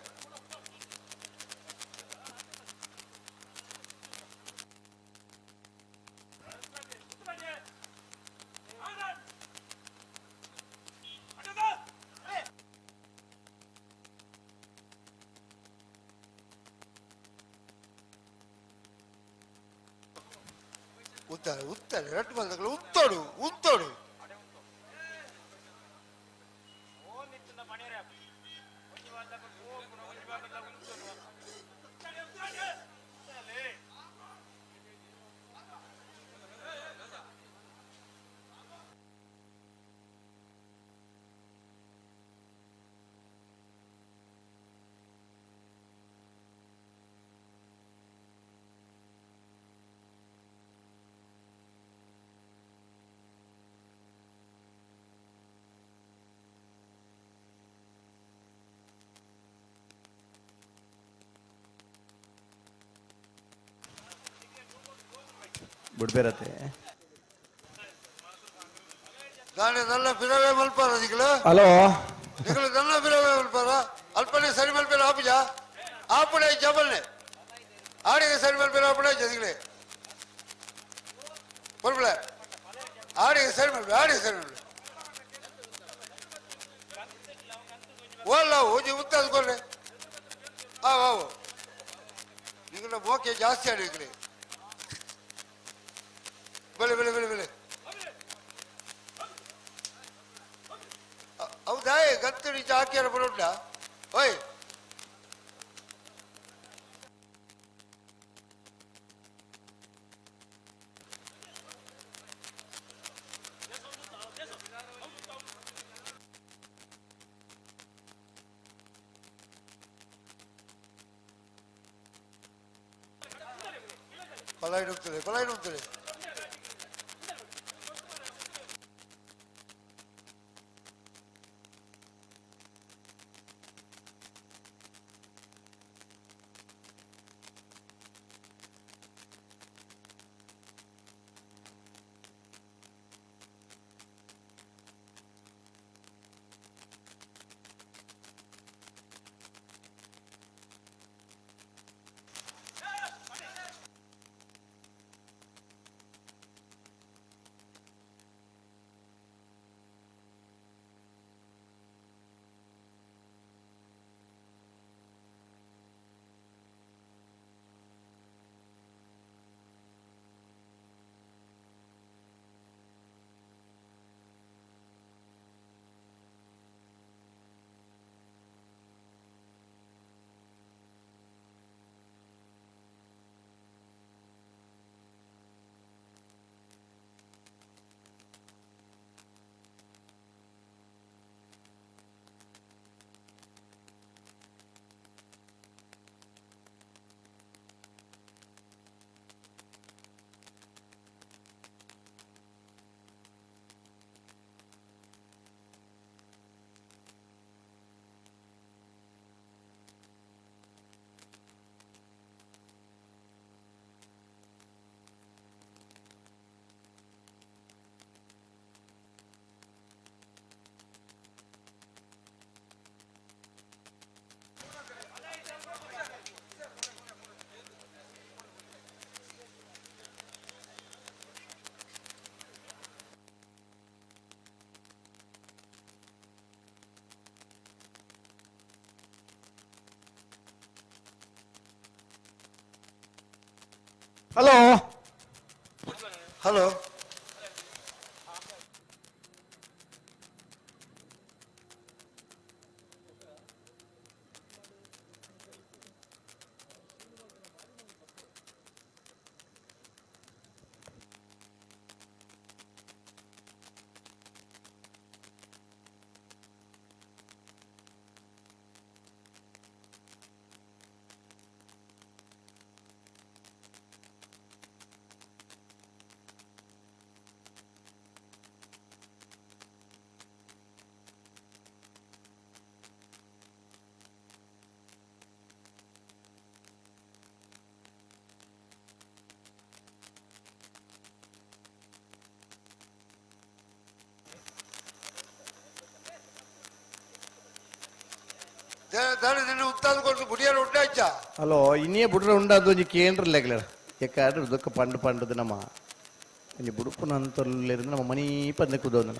ಉತ್ತಾರೆ ಉತ್ತಾರೆ ರಟ್ಟು ಬಂದಗಳು ಉತ್ತೋಡು ಉತ್ತೋಡು ಬಿಡ್ಬೇರತ್ತೆ ದಾಂಡೆ ನಲ್ಲ ಬಿರವೇ ಮಲ್ಪಾರ ಹಲೋ ನಿಗಳು ನಲ್ಲ ಬಿರವೇ ಮಲ್ಪಾರ ಅಲ್ಪನೆ ಸರಿ ಮಲ್ಪೇರ ಆಪುಜ ಆಪುಡೆ ಜಬಲ್ನೆ ಆಡಿಗೆ ಸರಿ ಮಲ್ಪೇರ ಆಪುಡೆ ಜದಿಗಳೇ ಬರ್ಬಿಳೆ ಆಡಿಗೆ ಸರಿ ಮಲ್ಪೆ ಆಡಿಗೆ ಸರಿ ಮಲ್ಪೆ ಓಲ್ಲ ಓಜಿ ಉತ್ತಾದ್ಕೊಳ್ರೆ ಆವು ನಿಗಳ ಮೋಕೆ ಜಾಸ್ತಿ ಆಡಿಗ್ರಿ ಬೆಳೆ ಬೆಳೆ ಬೆಳೆ ಬೆಳೆ ಹೌದಾ ಗತ್ತು ನಿಜ ಹಾಕ್ಯಾರ ಬರೋಣ ಓಯ್ ಪಲಾಯಿ ನುಗ್ತದೆ ಹಲೋ ಹಲೋ ಹಲೋ ಇನ್ನೇ ಬುಡ್ರ ಉಂಡಾದು ಒಂಜಿ ಕೇಂದ್ರಲ್ಲೆಗ್ಲ ಎಕ್ಕಾಡ್ರ ದುಃಖ ಪಂಡು ಪಂಡದು ನಮ್ಮ ಇಲ್ಲಿ ಬುಡುಪುನ ಅಂತಲ್ಲಿருந்து ನಮ್ಮ ಮನಿ ಪಂದೆ ಕುದೋದನ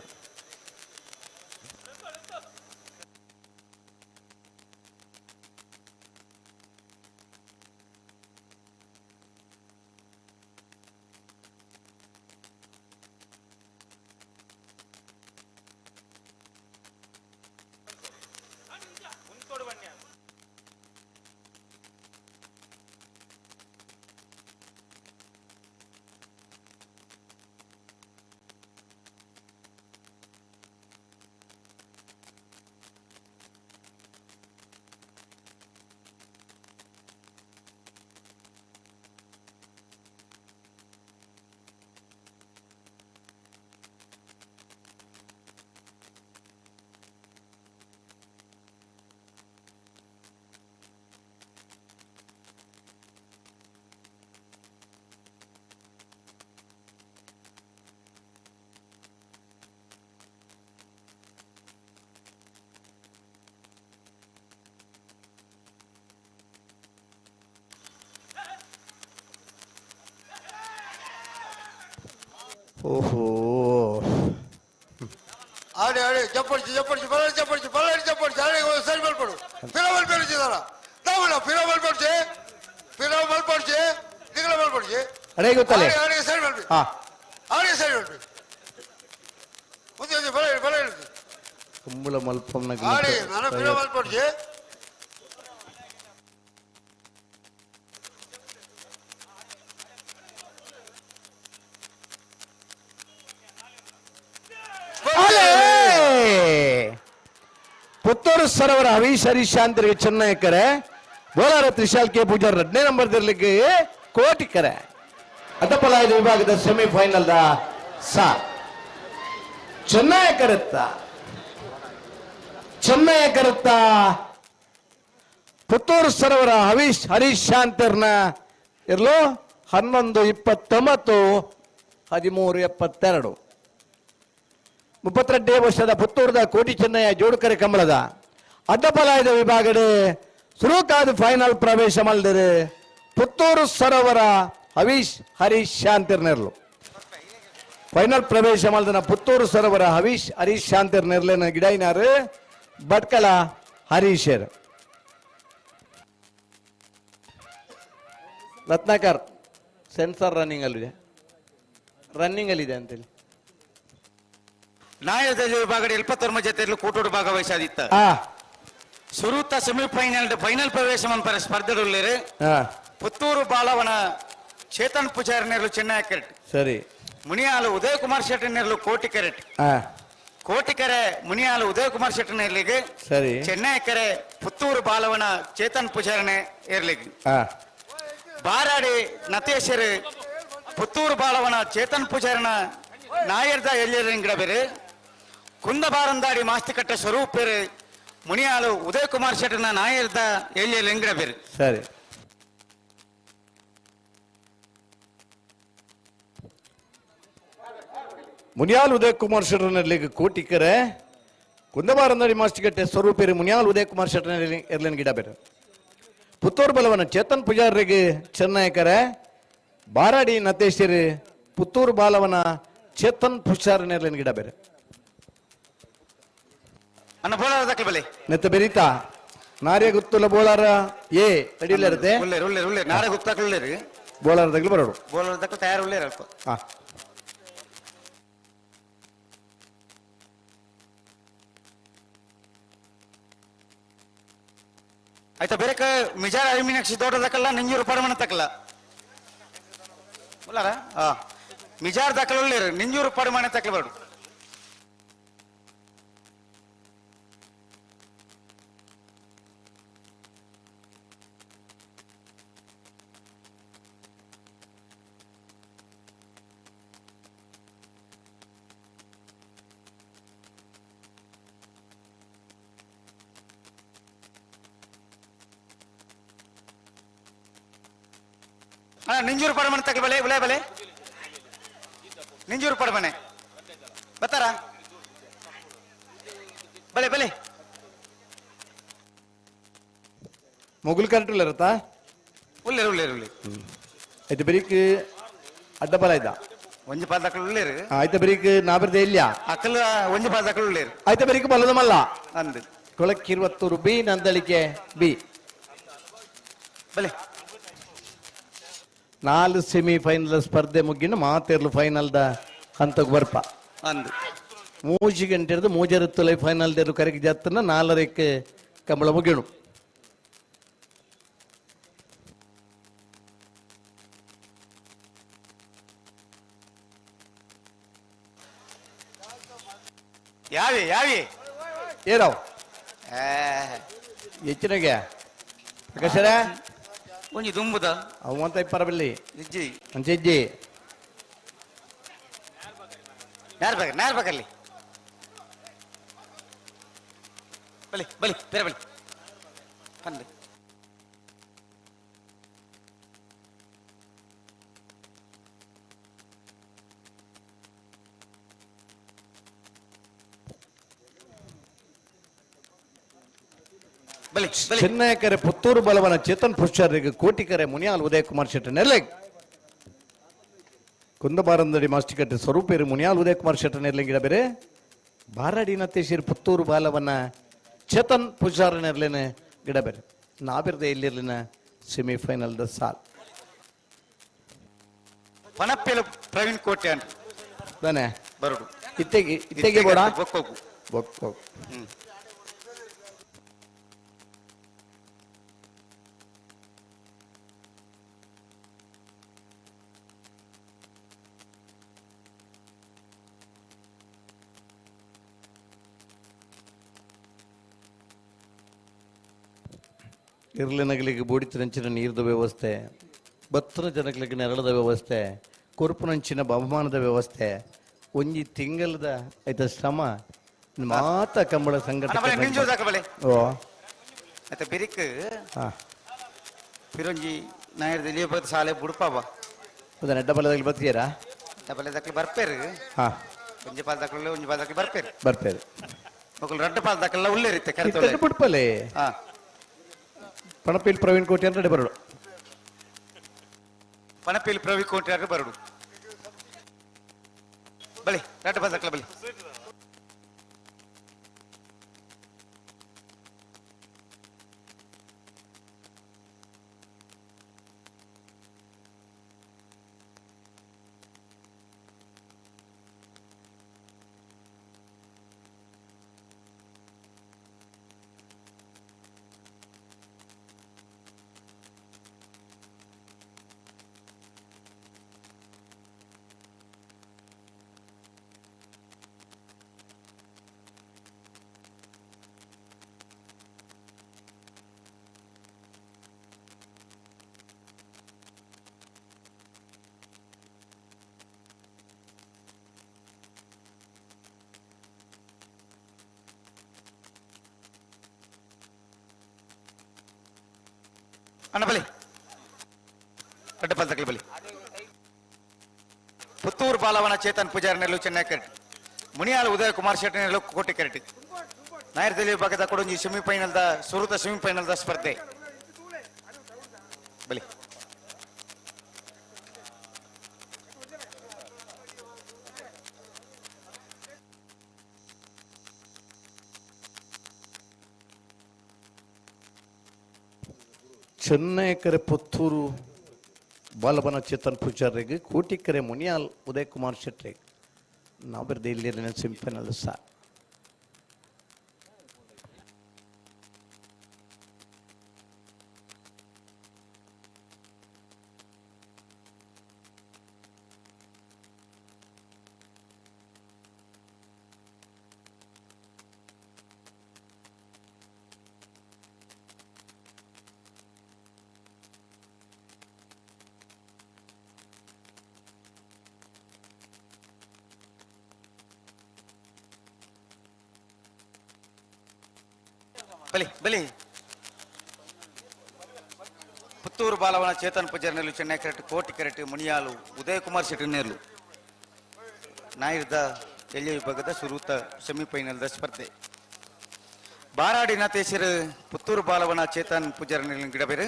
ಓಹೋ ಆಡಿ ಆಡಿ ಜಪ್ಪಡಿಸಿ ಜಪ್ಪಡಿಸಿ ಬಲ್ಲಾಡಿ ಜಪ್ಪಡಿಸಿ ಬಲ್ಲಾಡಿ ಜಪ್ಪಡಿಸಿ ಆಡಿ ಸರಿ ಮಲ್ಪಡು ಫಿರಾ ಮಲ್ಪಡಿಸಿದಾರ ತಾವಲ್ಲ ಫಿರಾ ಮಲ್ಪಡಿಸಿ ಫಿರಾ ಮಲ್ಪಡಿಸಿ ನಿಗಲ ಮಲ್ಪಡಿಸಿ ಅಡೇ ಗೊತ್ತಲ್ಲ ಆಡಿ ಸರಿ ಮಲ್ಪಿ ಹಾ ಆಡಿ ಸರಿ ಮಲ್ಪಿ ಮುಂದೆ ಬಲ್ಲಾಡಿ ಬಲ್ಲಾಡಿ ಕುಂಬಳ ಮಲ್ಪಂನ ಆಡಿ ನಾನು ಫಿರಾ ಮಲ್ಪಡಿಸಿ ಪುತ್ತೂರು ಸರೋವರ ಹರೀಶ್ ಶಾಂತರಿಗೆ ಚೆನ್ನೈಕರೆ ಬೋಲಾರ ತ್ರಿಶಾಲ್ ಕೆ ಪೂಜಾರ್ 2ನೇ ನಂಬರ್ದಲ್ಲಿಗೆ ಕೋಟಿಕರೆ ಅಡ್ಡಪಲಾಯದ ವಿಭಾಗದ ಸೆಮಿಫೈನಲ್ ಚೆನ್ನೈಕರತ್ತ ಪುತ್ತೂರು ಸರೋವರ ಹರೀಶ್ ಶಾಂತಿರ್ನ ಇರ್ಲು 11-29 13-72 32 ವರ್ಷದ ಪುತ್ತೂರದ ಕೋಟಿ ಚೆನ್ನಯ್ಯ ಜೋಡುಕರೆ ಕಮಲದ ಅಡ್ಡಪಲಾಯದ ವಿಭಾಗಡೆ ಸುರುಕಾದ ಫೈನಲ್ ಪ್ರವೇಶ ಮಾಡಿದರೆ ಪುತ್ತೂರು ಸರೋವರ ಹರೀಶ್ ಶಾಂತಿರ್ನೆರ್ಲು ಫೈನಲ್ ಪ್ರವೇಶ ಮಾಡಿದ ಪುತ್ತೂರು ಸರೋವರ ಹರೀಶ್ ಶಾಂತಿರ್ನೆರ್ಲೇನ ಗಿಡೈನಾರು ಬಟ್ಕಳ ಹರೀಶರ್ ರತ್ನಾಕರ್ ಸೆನ್ಸರ್ ರನ್ನಿಂಗ್ ಅಲ್ಲಿದೆ ಅಂತೇಳಿ ನಾಯದ ವಿಭಾಗದ 71 ಜೊತೆಯಲ್ಲಿ ಕೂಟೋಡು ಭಾಗವಹಿಸಿದ್ದ ಸುರುತ ಸೆಮಿಫೈನಲ್ ಫೈನಲ್ ಪ್ರವೇಶ ಮಂಪರ ಸ್ಪರ್ಧೆಗಳು ಪುತ್ತೂರು ಬಾಲವನ ಚೇತನ್ ಪೂಜಾರಿ ನೆರಳು ಚೆನ್ನೈ ಕೆರೆಟ್ ಸರಿ ಮುನಿಯಾಲು ಉದಯ ಕುಮಾರ್ ಶೆಟ್ಟಿ ನೆರಳು ಕೋಟಿ ಕೆರೆಟ್ ಕೋಟಿಕೆರೆ ಮುನಿಯಾಲು ಉದಯ ಕುಮಾರ್ ಶೆಟ್ಟಿ ನೆರಳಿಗೆ ಸರಿ ಚೆನ್ನೈ ಕೆರೆ ಪುತ್ತೂರು ಬಾಲವನ ಚೇತನ್ ಪೂಜಾರನೆ ಏರ್ಲಿಗೆ ಬಾರಾಡಿ ನತೇಶರು ಪುತ್ತೂರು ಬಾಲವನ ಚೇತನ್ ಪೂಜಾರನ ನಾಯರ್ದ ಎಲ್ಲಿರ ಬೇರೆ ಕುಂದಬಾರಂದಾಡಿ ಮಾಸ್ತಿಕಟ್ಟೆ ಸ್ವರೂಪ್ ಬೇರೆ ಮುನಿಯಾಲು ಉದಯ ಕುಮಾರ್ ಶೆಟ್ಟನ ನಾಯರ್ದ ಎಲ್ಲಿಯಲ್ಲಿ ಎಂಗಿಡ ಬೇರೆ ಸರಿ ಮುನಿಯಾಲ್ ಉದಯ ಕುಮಾರ್ ಶೆಟ್ಟರ್ನಲ್ಲಿಗೆ ಕೋಟಿಕರೆ ಕುಂದಬಾರಂದಾಡಿ ಮಾಸ್ತಿಕಟ್ಟೆ ಸ್ವರೂಪೇರಿ ಮುನಿಯಾಲ್ ಉದಯ ಕುಮಾರ್ ಶೆಟ್ಟರ್ನಲ್ಲಿ ಎರ್ಲಿನ ಗಿಡ ಬೇರೆ ಪುತ್ತೂರು ಬಲವನ ಚೇತನ್ ಪೂಜಾರಿಗೆ ಚೆನ್ನೈಕರೆ ಬಾರಾಡಿ ನತೇಶರಿ ಪುತ್ತೂರು ಬಾಲವನ ಚೇತನ್ ಪೂಜಾರಿ ನೆರಳಿನ ಗಿಡ ಬೇರೆ ಅನ್ನ ಬೋಲಾರ ಬಲೆ ನೆತ್ತ ಬೆರೀತಾ ನಾರ್ಯ ಗುತ್ತುಲ ಬೋಲಾರ ಏ ತಡಿಲ್ಲ ಇರುತ್ತೆ ಉಳ್ಳೇರು ನಾರೇ ಗುತ್ತಾಕೊಳ್ಳೇರಿ ಬೋಲಾರ ತಗಲು ಬರೋಡು ಬೋಲಾರ ತಕ್ಕ ತಯಾರು ಉಳ್ಳೇರು ಅಲ್ಪ ಆಯ್ತಾ ಬೇರೆ ಮಿಜಾರ ಅರಿಮೀನಾಕ್ಷಿ ದೊಡ್ಡದಕ್ಕಲ್ಲ ನಿಂಜೂರು ಪಡಮಣ ತಕ್ಕಲ್ಲ ಬೋಲಾರ ಮಿಜಾರ್ ದಾಖಲೆ ಉಳ್ಳೇರು ನಿಂಜೂರು ಪಡಮಣ ತಕ್ಕಲ ಬರೋಡು ನಿಂಜೂರು ಪಡಮನೆ ತಕ್ಕ ಬಲೆ ಉಳೆ ಬಲೆ ನಿಂಜೂರು ಪಡಮನೆ ಬತ್ತಾರ ಬಲೆ ಬಲೆ ಮುಗುಲ್ ಕರೆಕ್ಟ್ ಇರತ್ತಾ ಉಳ್ಳೇರು ಆಯ್ತು ಬರೀಕ್ ಅಡ್ಡಬಲ ಇದ್ದ ಒಂಜಿ ಪಾದಕಲು ಉಳ್ಳೇರು ಆಯ್ತು ಬರೀಕ್ ನಾಬರ್ದೆ ಇಲ್ಲ ಅಕ್ಕಲು ಒಂಜಿ ಪಾದಕಲು ಉಳ್ಳೇರು ಆಯ್ತು ಬರೀಕ್ ಬಲ್ಲದ ಮಲ್ಲ ಅಂದು ಕೊಳಕ್ಕಿರುವತ್ತೂರು ಬಿ ನಂದಳಿಕೆ ಬಿ ಬಲೆ 4 ಸೆಮಿಫೈನಲ್ ಸ್ಪರ್ಧೆ ಮುಗಿನ ಮಾತೇರ್ಲು ಫೈನಲ್ದ ಹಂತಕ್ಕೆ ಬರ್ಪ ಅಂದು 3 ಗಂಟೆ ಮೂಜರುತ್ತಲೈ ಫೈನಲ್ ದೇರು ಕರೆಗೆ ಜಾತನ 4 ಕಂಬಳ ಮುಗಿಣು ಯಾವಿ ಏರಾವ್ ಹೆಚ್ಚಿನಾಗೆ ಪ್ರಕಾಶರ ಒಂಜಿ ದುಂಬುದ ಅವ ಅಂತ ಇಪ್ಪರಬಲ್ಲಿ ಇಜ್ಜಿ ಅಂಚೆಜ್ಜಿ ನಾರ್ಬೇಕಲ್ಲಿ ಬಲಿ ಬೇರೆ ಬಲಿ ಬಂದೆ ಚೆನ್ನೈಕರೆ ಪುತ್ತೂರು ಬಲವನ ಚೇತನ್ ಪುಷ್ಕರಿಗೆ ಕೋಟಿಕರೆ ಮುನಿಯಾಲ್ ಉದಯ ಕುಮಾರ್ ಶೆಟ್ಟಿ ನೆರಳೆ ಕುಂದಬಾರಂದಡಿ ಮಾಸ್ಟಿಕಟ್ಟೆ ಸ್ವರೂಪೇರು ಮುನಿಯಾಲ್ ಉದಯಕುಮಾರ್ ಶೆಟ್ಟರ್ ನೆರ್ಲಿಂಗಿಡ ಬೇರೆ ಬಾರಾಡಿ ನತ್ತೇಶಿರ್ ಪುತ್ತೂರು ಬಾಲವನ್ನ ಚೇತನ್ ಪೂಜಾರ ನೆರ್ಲೇನೆ ಗಿಡ ಬೇರೆ ನಾಬಿರ್ದೆ ಇಲ್ಲಿರ್ಲಿನ ಸೆಮಿಫೈನಲ್ ದ ಸಾಲ್ ಪನಪ್ಪೆಲು ಪ್ರವೀಣ್ ಕೋಟೆ ಅಂತ ತಾನೆ ಬರುಡು ಇತ್ತೆಗೆ ಬೋಡ ಬೊಕ್ಕೋಗು ಬೊಕ್ಕೋ ಇರ್ಲಿನಗಳಿಗೆ ಬೂಡಿತನಂಚಿನ ನೀರದ ವ್ಯವಸ್ಥೆ ಭತ್ತನ ಜನಗಳಿಗೆ ನೆರಳದ ವ್ಯವಸ್ಥೆ ಕೊರುಪುನಂಚಿನ ಬಹುಮಾನದ ವ್ಯವಸ್ಥೆ ಒಂಜಿ ತಿಂಗಳದ ಐತ ಶ್ರಮ ಮಾತ ಕಂಬಳ ಸಂಘಟನೆ ಓ ಆಯ್ತಾ ಬಿರಿಕ್ ಪಿರಂಜಿ ನಾಯರ್ದಲ್ಲಿ ಸಾಲೆ ಬುಡ್ಪಾವ ನೆಡ್ಡ ಬಲದಲ್ಲಿ ಬರ್ತೀರಾ ಡಬಲ್ ಬರ್ಪೇರು ಹಾ ಒಂಜಿ ಪಾಲ್ ದಾಖಲೆ ಒಂಜಿ ಪಾಲ್ ದಾಖಲೆ ಬರ್ಪೇರು ಬರ್ತೇವೆ ಮಕ್ಕಳು ರಡ್ಡ ಪಾಲ್ ದಾಖಲೆ ಉಳ್ಳೇ ರೀತಿ ಕರೆತ ಬಿಡ್ಪಲೆ ಪಣಪಿಲ್ ಪ್ರವೀಣ್ ಕೋಟಿ ಅಂತ ಬರೋಡು ಪನಪೇಲಿ ಪ್ರವೀಣ್ ಕೋಟಿ ಬರೋಡು ಬಲಿ ರಡ್ಡ ಪಾಲ್ ದಾಖಲೆ ಬಲಿ ಅಣ್ಣ ಬಲಿ ರಡ್ಡ ಪಾಲ್ ದಾಖಲೆ ಬಲಿ ಪುತ್ತೂರು ಬಾಲವನ ಚೇತನ್ ಪೂಜಾರಿ ನೆರಳು ಚೆನ್ನೈ ಕೆರೆಟ್ ಮುನಿಯಾಲ್ ಉದಯ ಕುಮಾರ್ ಶೆಟ್ಟಿ ನೆರಳು ಕೋಟೆ ಕೆರೆಟ್ ನಾಯರ್ದಲ್ಲಿ ವಿಭಾಗದ ಕೊಡೊಂಜಿ ಸೆಮಿಫೈನಲ್ದ ಸುರುತ ಸೆಮಿಫೈನಲ್ದ ಸ್ಪರ್ಧೆ ಬಲಿ ಚೆನ್ನೈಕೆರೆ ಪುತ್ತೂರು ಬಾಲವನ ಚೇತನ್ ಪೂಜಾರಿಗೆ ಕೋಟಿಕೆರೆ ಮುನಿಯಾಲ್ ಉದಯ್ ಕುಮಾರ್ ಶೆಟ್ಟಿ ನಾಬಿರ್ದೆ ಇಲ್ಲಿನ ಸೆಮಿಫೈನಲ್ ಸಾ ಬಲಿ ಬಲಿ ಪುತ್ತೂರು ಬಾಲವನ ಚೇತನ್ ಪೂಜಾರಿ ನೆರಳು ಚೆನ್ನೈ ಕೆರೆಟ್ ಕೋಟಿ ಕೆರೆಟ್ ಮುನಿಯಾಲು ಉದಯ ಕುಮಾರ್ ಶೆಟ್ಟಿ ನೆರಳು ನಾಯರ್ದ ಎಳ್ಳೆ ವಿಭಾಗದ ಸುರೂತ ಸೆಮಿಫೈನಲ್ದ ಸ್ಪರ್ಧೆ ಬಾರಾಡಿ ನತೇಶರು ಪುತ್ತೂರು ಬಾಲವನ ಚೇತನ್ ಪೂಜಾರಿ ನೆರಳು ಗಿಡಬೇರು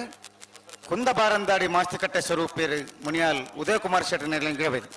ಕುಂದ ಬಾರಂದಾಡಿ ಮಾಸ್ತಿಕಟ್ಟೆ ಸ್ವರೂಪೇರು ಮುನಿಯಾಲ್ ಉದಯ ಕುಮಾರ್ ಶೆಟ್ಟಿ ನೆರಳು ಗಿಡಬೇರು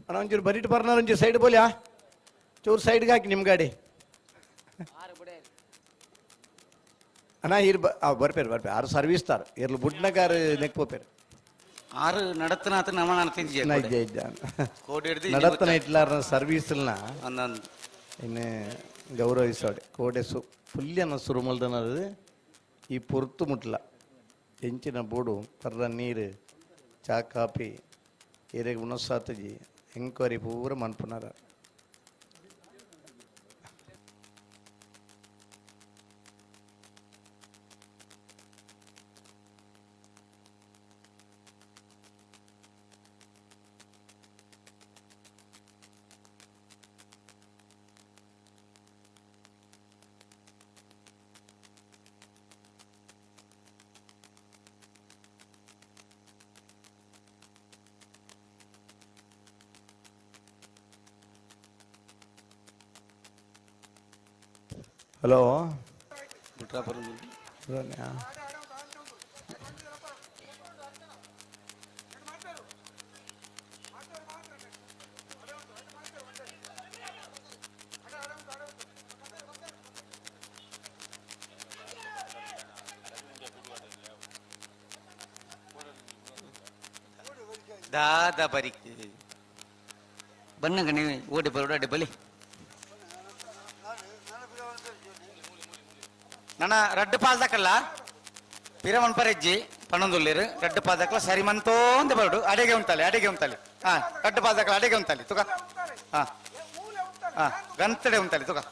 ಅಣ್ಣ ಒಂಚೂರು ಬರೀಟ್ ಬರ್ನಾರ ಒಂಚೂರು ಸೈಡ್ ಬೋಲ್ಯಾ ಚೂರು ಸೈಡ್ಗೆ ಹಾಕಿ ನಿಮ್ಮ ಗಾಡಿ ಅಣ್ಣ ಇರ್ ಬರ್ಪೇರು ಬರ್ಪೇರು ಆರು ಸರ್ವಿಸ್ ತಾರು ಇರ್ಲು ಬುಡ್ನಗಾರ ನೆಕ್ಕೋಪೇರು ಆರು ನಡತನ ನಮನ ನಡತನ ಇಟ್ಲಾರ ಸರ್ವೀಸ್ನ ಇನ್ನು ಗೌರವಿಸೋಡೆ ಕೋಡೆ ಫುಲ್ಲಿ ಅನ್ನ ಸುರುಮಲ್ದನದು ಈ ಪೊರ್ತು ಮುಟ್ಲ ಎಂಚಿನ ಬೋಡು ಪರ್ರ ನೀರು ಚಾ ಕಾಫಿ ಏರೆಗೆ ಮುನಸ್ಸಾತಜಿ ಎಂಕ್ವೈರಿ ಪೂರ ಮನ್ಪುನಾರ ಹಲೋ ದಾದ ಬರಿ ಬನ್ನ ಗಣಿ ಓಡಿ ಬರೋಡ ಬಲಿ ನನ್ನ ರಡ್ಡು ಪಾಲ್ ದಕ್ಕಲ್ಲ ಪಿರವನ್ ಪರೆಜ್ಜಿ ಪಣೊಂದುಲ್ಲೇರು ರಡ್ಡು ಪಾಲ್ ದಕ್ಕಲ ಸರಿ ಮಂತೋ ಅಂತ ಬರೋಡು ಅಡೆಗೆ ಉಂಟಲ್ಲಿ ಹಾ ರಡ್ಡು ಪಾಲ್ ದಕ್ಕಲ ಅಡೆಗೆ ಉಂಟಲ್ಲಿ ತುಕ ಹಾ ಹಾ ಗಂತಡೆ ಉಂಟಲ್ಲಿ ತುಕ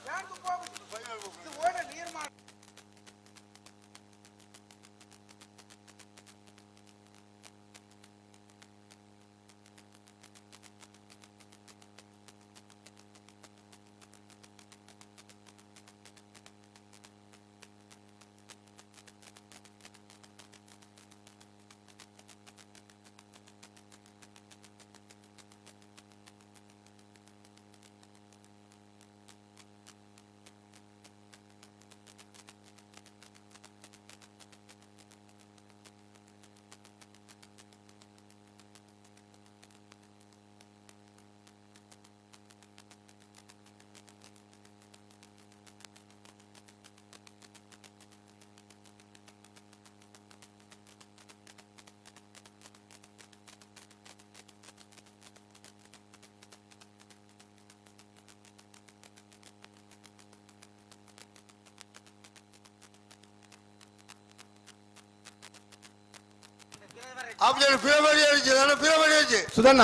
ಸುಧಣ್ಣ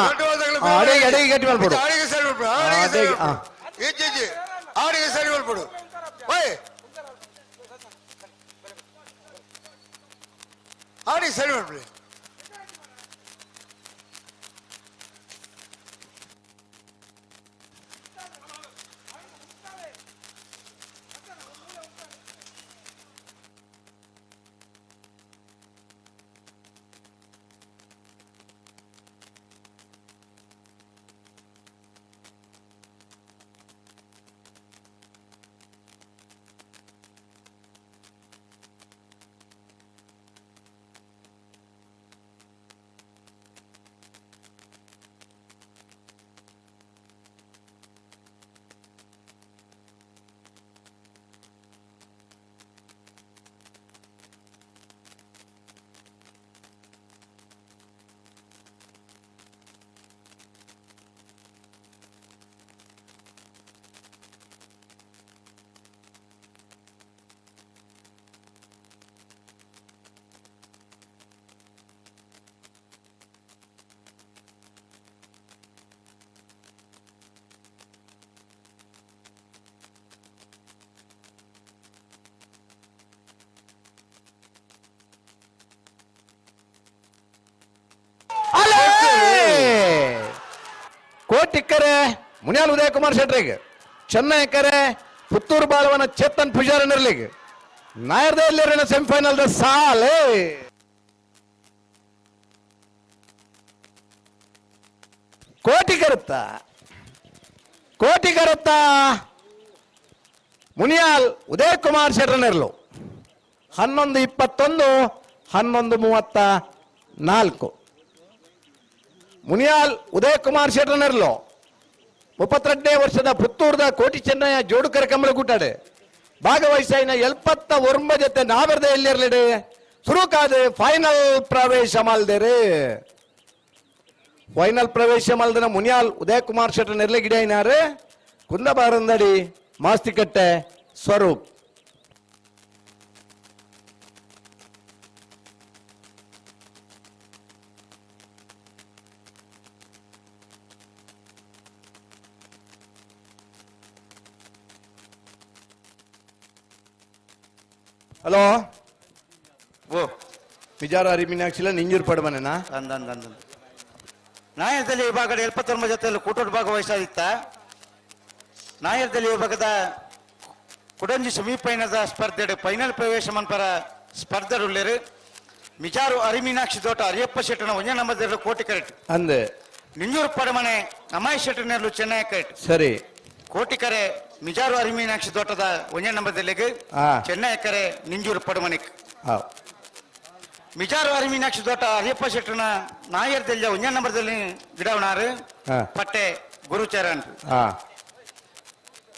ಅಡಿಗೆ ಗಟ್ಟಿ ಮಾಡ್ಬಿಡು ಆಡಿಗೆ ಸರಿ ಮಾಡ್ಬಿಡು ಆಡಿಗೆ ಸರಿ ಮಾಡ್ಬಿಡಿ ಕೋಟಿಕ್ಕರೆ ಮುನಿಯಾಲ್ ಉದಯ ಕುಮಾರ್ ಶೆಟ್ರಿಗೆ, ಚೆನ್ನೈಕರೆ ಪುತ್ತೂರು ಬಾಲವನ ಚೇತನ್ ಪೂಜಾರನರ್ಲಿಗೆ ನಾಯರ್ದಲ್ಲಿನ ಸೆಮಿಫೈನಲ್ ಸಾಲೆ ಕೋಟಿಗರುತ್ತ ಮುನಿಯಾಲ್ ಉದಯ ಕುಮಾರ್ ಶೆಟ್ರನರ್ಲು 11:21 11:34 ಮುನಿಯಾಲ್ ಉದಯ ಕುಮಾರ್ ಶೆಟ್ರನರ್ಲು 32ನೇ ವರ್ಷದ ಪುತ್ತೂರದ ಕೋಟಿ ಚೆನ್ನಯ್ಯ ಜೋಡುಕರ ಕಮಲ ಕೂಟಾಡೆ ಭಾಗವಹಿಸಿನ 79 ಜೊತೆ ನಾವರ್ದ ಎಲ್ಲಿರಲಿಡೆ ಸುರುಕಾದೆ ಫೈನಲ್ ಪ್ರವೇಶ ಮಲ್ದೇರೆ ಫೈನಲ್ ಪ್ರವೇಶ ಮಲ್ದನ ಮುನಿಯಾಲ್ ಉದಯ ಕುಮಾರ್ ಶೆಟ್ರ ನೆರ್ಲೆಗಿಡಾಯಿನಾರೆ ಕುಂದಬಾರಂದಡಿ ಮಾಸ್ತಿಕಟ್ಟೆ ಸ್ವರೂಪ್ ಹಲೋ ಓ ಮಿಜಾರು ಅರಿಮೀನಾಕ್ಷಿಲ ನಿಂಜೂರು ಪಡಮನೆನಾ ಅಂದಂದಂದ ನಾಯರ್ದಲ್ಲಿ ವಿಭಾಗದ 79 ಜೊತೆಯಲ್ಲಿ ಕೂಟೋಟ್ ಭಾಗವಹಿಸಿತ್ತ ನಾಯರ್ದಲ್ಲಿ ವಿಭಾಗದ ಕುಡಂಜಿ ಸೆಮಿಫೈನಲ್ ಸ್ಪರ್ಧೆಡು ಫೈನಲ್ ಪ್ರವೇಶ ಮನ್ಪರ ಸ್ಪರ್ಧೆರುಳ್ಳೇರು ಮಿಜಾರು ಅರಿಮೀನಾಕ್ಷಿ ತೋಟ ಅರಿಯಪ್ಪ ಶೆಟ್ಟನ 1 ನಂಬರ್ ಕೋಟಿ ಕರೆಕ್ಟ್ ಅಂದೆ ನಿಂಜೂರು ಪಡಮನೆ ಅಮಾಯ್ ಶೆಟ್ಟನೇರ್ಲು ಚೆನ್ನೈ ಕರೆಕ್ಟ್ ಸರಿ ಕೋಟಿಕರೆ ಮಿಜಾರು ಅರಿಮೀನಾಕ್ಷಿ ತೋಟದ 1 ನಂಬರ್ದಲ್ಲಿಗೆ ಚೆನ್ನೈ ಕರೆ ನಿಂಜೂರು ಪಡಮನಿಕ್ ಮಿಜಾರು ಅರಿಮೀನಾಕ್ಷಿ ತೋಟ ಅರಿಯಪ್ಪ ಶೆಟ್ಟನ ನಾಯರ್ದಲ್ಲಿ 1 ನಂಬರ್ದಲ್ಲಿ ಗಿಡವನಾರು ಪಟ್ಟೆ ಗುರುಚರಣ್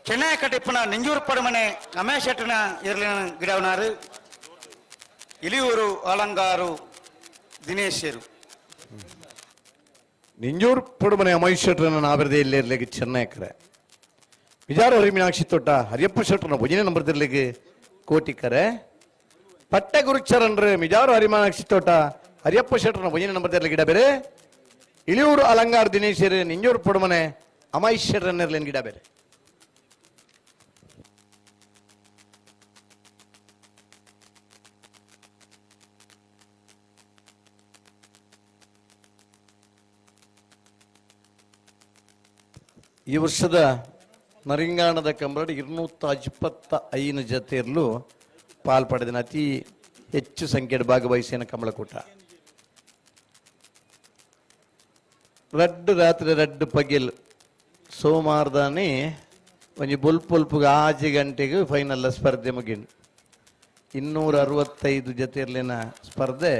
ಚೆನ್ನೈ ಕಟ್ಟಿಪ್ಪನ ನಿಂಜೂರು ಪಡಮನೆ ಅಮೇಶ್ ಶೆಟ್ಟನ ಇರ್ಲಿನ ಗಿಡವನಾರು ಇಲಿಯೂರು ಅಲಂಗಾರು ದಿನೇಶರು ನಿಂಜೂರು ಪಡಮನೆ ಅಮೈಶ್ ಶೆಟ್ಟರನ್ನ ನಾವಿರದೆ ಇಲ್ಲಿರ್ಲಿಕ್ಕೆ ಚೆನ್ನೈ ಕರೆ ಮಿಜಾರು ಅರಿಮೀನಾಕ್ಷಿ ತೋಟ ಹರಿಯಪ್ಪ ಶೆಟ್ಟರನ್ನ 1 ನಂಬರ್ದಲ್ಲಿಗೆ ಕೋಟಿಕರೆ ಪಟ್ಟೆ ಗುರುಚರಣ್ರೆ ಮಿಜಾರು ಹರಿಮೀನಾಕ್ಷಿ ತೋಟ ಹರಿಯಪ್ಪ ಶೆಟ್ಟರನ್ನ 1 ನಂಬರ್ದಲ್ಲಿ ಗಿಡ ಬೇರೆ ಇಳಿಯೂರು ಅಲಂಗಾರ ದಿನೇಶರು ನಿಂಜೂರು ಪಡಮನೆ ಅಮೈಶ್ ಶೆಟ್ಟರನ್ನಿರ್ಲಿನ ಗಿಡ ಬೇರೆ ಈ ವರ್ಷದ ನರಿಂಗಾಣದ ಕಂಬಳ 225 ಜೊತೆಯಲ್ಲೂ ಪಾಲ್ಪಡೆದಿನ ಅತಿ ಹೆಚ್ಚು ಸಂಖ್ಯೆಯ ಭಾಗವಹಿಸಿನ ಕಂಬಳಕೂಟ ರಾತ್ರಿ ರಡ್ಡು ಪಗಿಲ್ ಸೋಮವಾರದಾನಿ ಒಂಜಿ ಬುಲ್ಪುಲ್ಪುಗ 6 ಗಂಟೆಗೆ ಫೈನಲ್ ಸ್ಪರ್ಧೆ ಮುಗಿನ್ 265 ಜೊತೆಯಲ್ಲಿನ ಸ್ಪರ್ಧೆ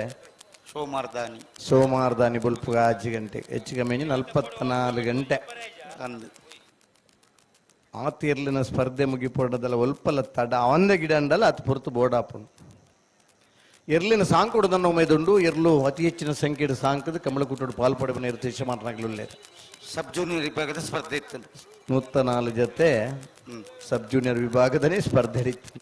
ಸೋಮವಾರದಾನಿ ಬುಲ್ಪುಗ 6 ಗಂಟೆಗೆ ಹೆಚ್ಚು ಕಮ್ಮಿ 44 ಗಂಟೆ ಆ ತೀರ್ಲಿನ ಸ್ಪರ್ಧೆ ಮುಗಿಪೊಡದಲ್ಲ ಒಲ್ಪಲ್ಲ ತಡ ಅವಂದೇ ಗಿಡ ಅಂಡಲ್ಲ ಅದು ಪೊರ್ತು ಬೋಡಾಪುಂಡು ಎರ್ಲಿನ ಸಾಂಕುಡದನ್ನು ಒಮ್ಮೆದುಂಡು ಎರ್ಲು ಅತಿ ಹೆಚ್ಚಿನ ಸಂಖ್ಯೆಯ ಸಾಂಕದ ಕಮಲಕೂಟೋಡು ಪಾಲ್ಪಡುವ ನಿರ್ದೇಶ ಮಾತನಾಗಲೇ ಸಬ್ ಜೂನಿಯರ್ ವಿಭಾಗದ ಸ್ಪರ್ಧೆ ಇತ್ತು 104 ಜೊತೆ ಸಬ್ ಜೂನಿಯರ್ ವಿಭಾಗದಲ್ಲಿ ಸ್ಪರ್ಧೆ ಇತ್ತು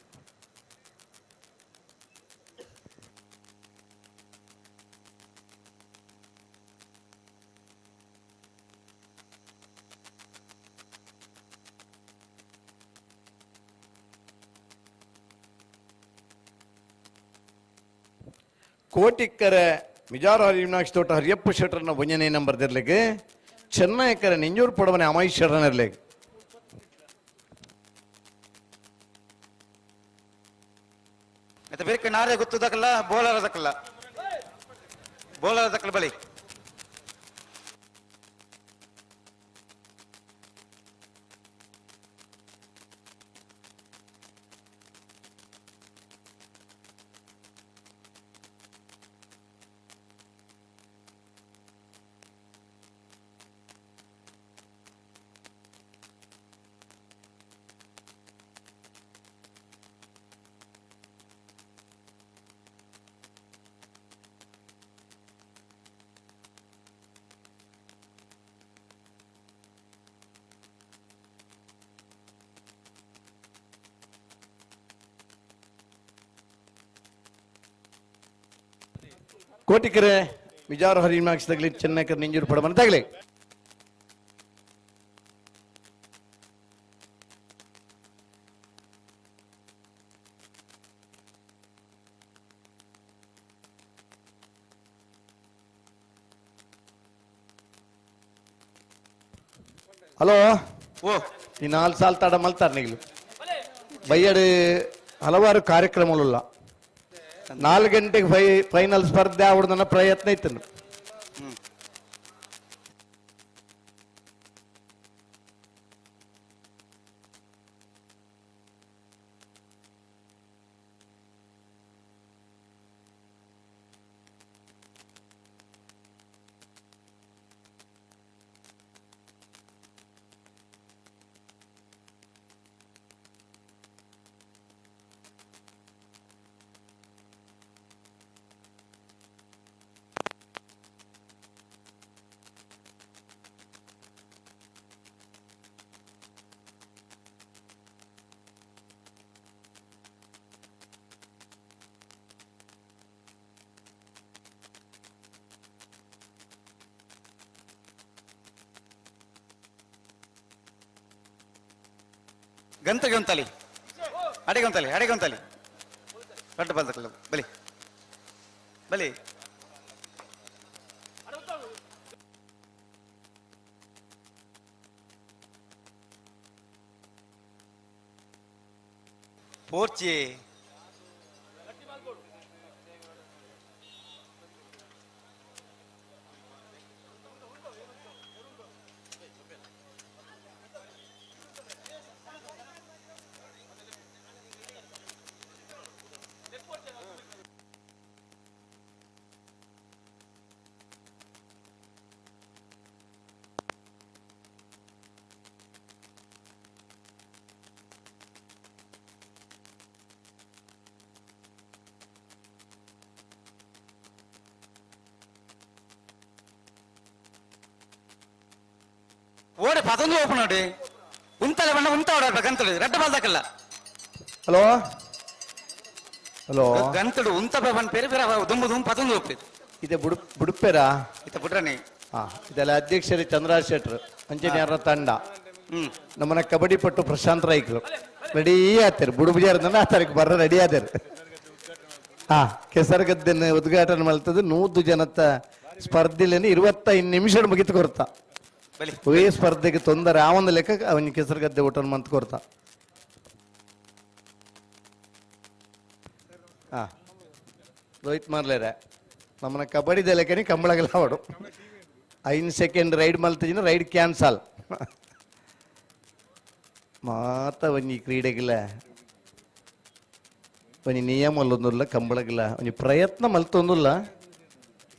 ಕೋಟಿಕ್ಕರೆ ಮಿಜಾರು ಹರಿಮೀನಾಕ್ಷಿ ತೋಟ ಹರಿಯಪ್ಪ ಶೆಟ್ಟರನ್ನ 1 ನಂಬರ್ದಿರ್ಲಿಕ್ಕೆ ಚೆನ್ನೈಕರ ನಿಂಜೂರು ಪಡಮನೆ ಅಮೈಶ್ ಶೆಟ್ಟರನ್ನಿರ್ಲಿಕ್ಕೆ ಮತ್ತೆ ಬೇರೆ ನಾರೇ ಗೊತ್ತದಕ್ಕಲ್ಲ ಬೋಲರದಕ್ಕಲ್ಲ ಬಳಿ ಕೋಟಿಕರೆ ಮಿಜಾರು ಹರಿಮೀನಾಕ್ಷಿ ತಗಲಿ ಚೆನ್ನೈಕರ ನಿಂಜೂರು ಪಡಮನೆ ತಗಲಿ ಹಲೋ ಓ ಈ 4 ಸಾಲ ತಡ ಮಲ್ತಾರೆ ನಿಗ್ಲು ಬೈಯಡು ಹಲವಾರು ಕಾರ್ಯಕ್ರಮಗಳುಲ್ಲ 4 ಗಂಟೆಗೆ ಫೈನಲ್ ಸ್ಪರ್ಧೆ ಆವಡ್ದನ್ನ ಪ್ರಯತ್ನ ಇತ್ತು ಗಂತಲಿ ಅಡೆಗೊಂತಲಿ ರಡ್ಡ ಬಾಲ್ದಕಲ್ಲ ಬಲಿ ಬಲಿ ಪೋರ್ಚಿ ಓಡಿ ಪದೊಂದು ಓಪನ್ ನೋಡಿ ಉಂತಲೆ ಬಣ್ಣ ಉಂತ ಓಡಾಡ್ಬೇಕು ಗಂತಡು ರೆಡ್ಡ ಬಾಲ್ದಕಲ್ಲ ಹಲೋ ಹಲೋ ಗಂತಡು ಉಂತ ಬಣ್ಣ ಪೇರು ಬೇರೆ ದುಂಬು ಪದೊಂದು ಒಪ್ಪಿತ್ತು ಇದೆ ಬುಡುಪೇರಾ ಇತ್ತ ಬಿಟ್ರನಿ ಹಾ ಇದೆಲ್ಲ ಅಧ್ಯಕ್ಷರು ಚಂದ್ರರಾಜ್ ಶೆಟ್ರು ಅಂಜನೇಯರ ತಂಡ ನಮ್ಮನ್ನ ಕಬಡ್ಡಿ ಪಟ್ಟು ಪ್ರಶಾಂತ್ ರೈಕ್ಲು ರೆಡಿ ಆತರು ಬುಡುಬುಜಾರದಿಂದ ಆ ತಾರೀಕು ಬರ್ರ ರೆಡಿ ಆದರು ಹಾ ಕೆಸರಗದ್ದೆನ ಉದ್ಘಾಟನೆ ಮಾಡ್ತದ್ದು 100 ಜನತ ಸ್ಪರ್ಧೆಲೇನೆ 25 ನಿಮಿಷ ಮುಗಿತು ಕೊರ್ತಾ ಒಯೇ ಸ್ಪರ್ಧೆಗೆ ತೊಂದರೆ ಆ ಒಂದು ಲೆಕ್ಕ ಅವನಿಗೆ ಕೆಸರಗದ್ದೆ ಊಟ ಮಂತ್ ಕೊರ್ತಾ ಹಾ ರೋಹಿತ್ ಮಾರ್ಲೇರ ನಮ್ಮನ್ನ ಕಬಡ್ಡಿ ಲೆಕ್ಕನಿ ಕಂಬಳಗೆಲ್ಲ ಆವಡು 5 ಸೆಕೆಂಡ್ ರೈಡ್ ಮಲ್ತಿನ ರೈಡ್ ಕ್ಯಾನ್ಸಲ್ ಮಾತ ಒಂಜಿ ಕ್ರೀಡೆಗಿಲ್ಲ ಒಂಜಿ ನಿಯಮಲ್ಲೊಂದಿಲ್ಲ ಕಂಬಳಗಿಲ್ಲ ಒಂಜಿ ಪ್ರಯತ್ನ ಮಲ್ತೊಂದಿಲ್ಲ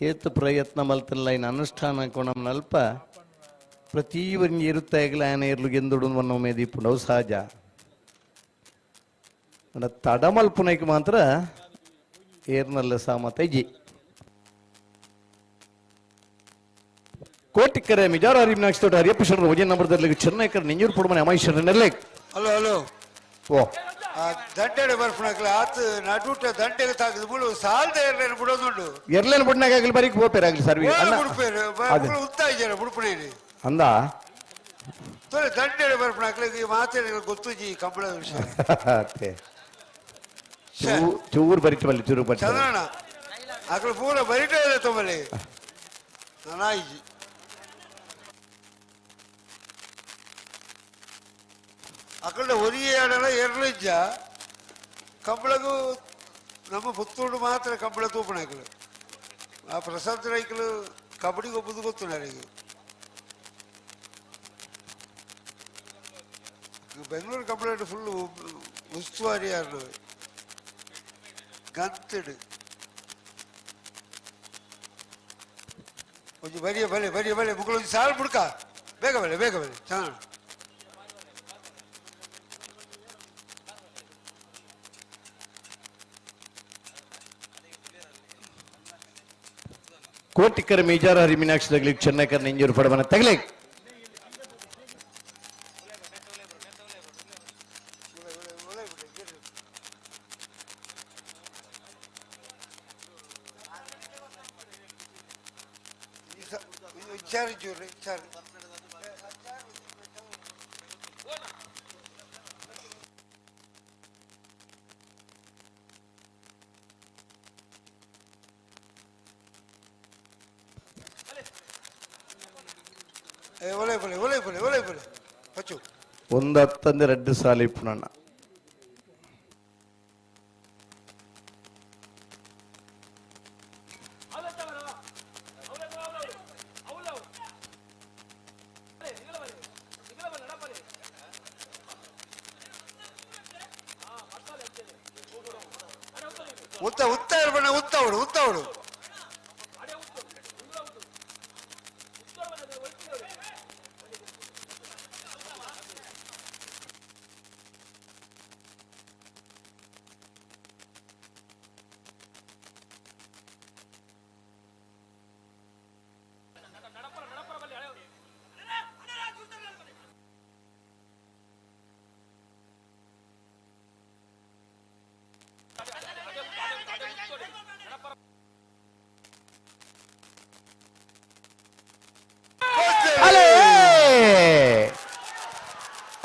ಏತು ಪ್ರಯತ್ನ ಮಲ್ತಿಲ್ಲ ಇನ್ನು ಅನುಷ್ಠಾನ ಕೊಣಂಲ್ಪ ಪ್ರತಿ ಒಂಜಿ ಇರುತ್ತಾಗಲ ಆನೆ ಇರ್ಲು ಗೆಂದುಡು ಅನ್ನೋ ಮೇದೀಪುಂಡು ಅವು ಸಹಜ ತಡ ಮಲ್ಪುನೈಕ್ ಮಾತ್ರ ಏರ್ನಲ್ಲ ಸಾಮತ ಇಜಿ ಕೋಟಿಕರೆ ಮಿಜಾರ ಅರಿವಿನಾಕ್ಷ ತೋಟ ಹರಿಯಪ್ಪ ಶರಣ ವಜನ್ ನಂಬರ್ದಲ್ಲಿ ಚೆನ್ನೈಕರ್ ನಿಂಜೂರು ಪುಡಮನೆ ಅಮಾಯಿ ಶರಣರ್ಲೆ ಹಲೋ ಹಲೋ ಓ ದಂಡೆಡೆ ಬರ್ಪಣಕ್ಲ ಆತು ನಡುಟ ದಂಡೆಗೆ ತಾಕಿದ ಮುಳು ಸಾಲ್ದೆ ಇರ್ಲೇನು ಬಿಡೋದುಂಡು ಎರ್ಲೇನು ಬುಡ್ನಾಗಲಿ ಬರೀಕ್ ಹೋಗ್ಪೇರಾಗ್ಲಿ ಸರ್ ಬಿಡ್ಪೇರು ಉತ್ತಾ ಇದ್ದಾರೆ ಬಿಡ್ಪಣೇರಿ ಅಂದ ದಂಡೆಡೆ ಬರ್ಪಣಕ್ಲ ಮಾತಾಡಿ ಗೊತ್ತುಜಿ ಕಂಬಳ ವಿಷಯ ಚೂರು ಬರಿಟ್ಟು ಬಲ್ಲಿ ಚೂರು ಬರಿ ಚಂದ್ರಣ್ಣ ಅక్కడ ಪೂರ ಬರಿಟೇ ಇದೆ ತೊಂಬಲ್ಲಿ ನಾಯಿಜಿ ಅಕಡೆ ಒರಿಯೇ ಆಡಲ್ಲ ಎರಲಿಜ್ಜ ಕಂಬಳಗೂ ನಮ್ಮ ಪುತ್ತೂರು ಮಾತ್ರ ಕಂಬಳ ತೂಪಣಗಳು ಆ ಪ್ರಶಾಂತ್ ರೈಕಲು ಕಬಡ್ಡಿಗೆ ಒಬ್ಬದು ಗೊತ್ತು ನನಗೆ ಬೆಂಗಳೂರು ಕಂಬಳ ಫುಲ್ ಉಸ್ತುವಾರಿ ಯಾರು ಗಂತಡು ಒಂದು ಬರಿಯ ಬಲೆ ಬರಿಯ ಬಲೆ ಮುಗಳೊಂದು ಸಾಲು ಬುಡ್ಕ ಬೇಗ ಬಲೆ ಚೆನ್ನಾಗಿ ಕೋಟಿಕರ ಮೇಜಾರ ಹರಿ ಮೀನಾಕ್ಷಿ ತಗಲಿ ಚೆನ್ನೈಕರ್ ನಿಂಜೂರು ಪಡಮನ ತಗಲಿ ಒಂದು 10 ಸಾಲ ಇಪ್ಪುನಣ್ಣ ಉತ್ತವಡು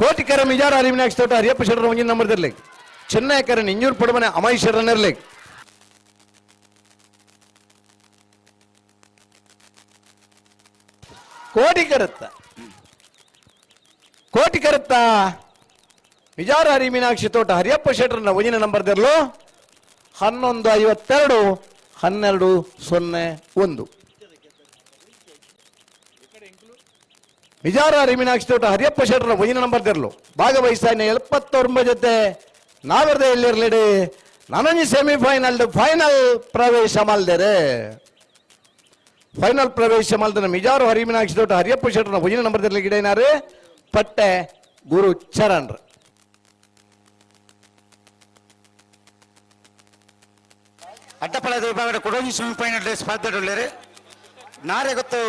ಕೋಟಿಕರ ಮಿಜಾರ ಹರಿ ಮೀನಾಕ್ಷಿ ತೋಟ ಹರಿಯಪ್ಪ ಶರಣ ಒಂಜಿನ ನಂಬರ್ದಲ್ಲಿ ಚೆನ್ನೈಕರ ನಿಂಜೂರು ಪಡುಮನೆ ಅಮೈಶರನಿರ್ಲಿ ಕೋಟಿ ಕರುತ್ತ ವಿಜಾರ ಹರಿ ಮೀನಾಕ್ಷಿ ತೋಟ ಹರಿಯಪ್ಪ ಶೆಟ್ಟರ್ನ ಒಂಜಿನ ನಂಬರ್ದಿರಲು 1152 1201 ವಿಜಾರ ಹರಿ ಮೀನಾಕ್ಷಿ ತೋಟ ಹರಿಯಪ್ಪ ಶೆಟ್ಟರ್ನ ಒಂಜಿನ ನಂಬರ್ದಿರಲು ಭಾಗವಹಿಸ್ತಾನೆ 79 ಜೊತೆ ನಾಗರದ ಎಲ್ಲಿರ್ಲಿಡಿ ನನಂಜಿ ಸೆಮಿಫೈನಲ್ ಫೈನಲ್ ಪ್ರವೇಶ ಮಲ್ದೇರೆ ಫೈನಲ್ ಪ್ರವೇಶ ಮಲ್ದನ ಮಿಜಾರು ಹರಿ ಮೀನಾಕ್ಷಿ ತೋಟ ಹರಿಯಪ್ಪ ಶೆಟ್ಟರ್ನ ಒಂಜಿನ ನಂಬರ್ದಿರಲಿ ಗಿಡೇನಾರು ಪಟ್ಟೆ ಗುರು ಚರಣ್ ಅಡ್ಡಪಳದ ವಿಭಾಗದ ಕೊಡೋಜಿ ಸೆಮಿಫೈನಲ್ ಸ್ಪರ್ಧೆಡುಳ್ಳರು ನಾರೆಗೊತ್ತು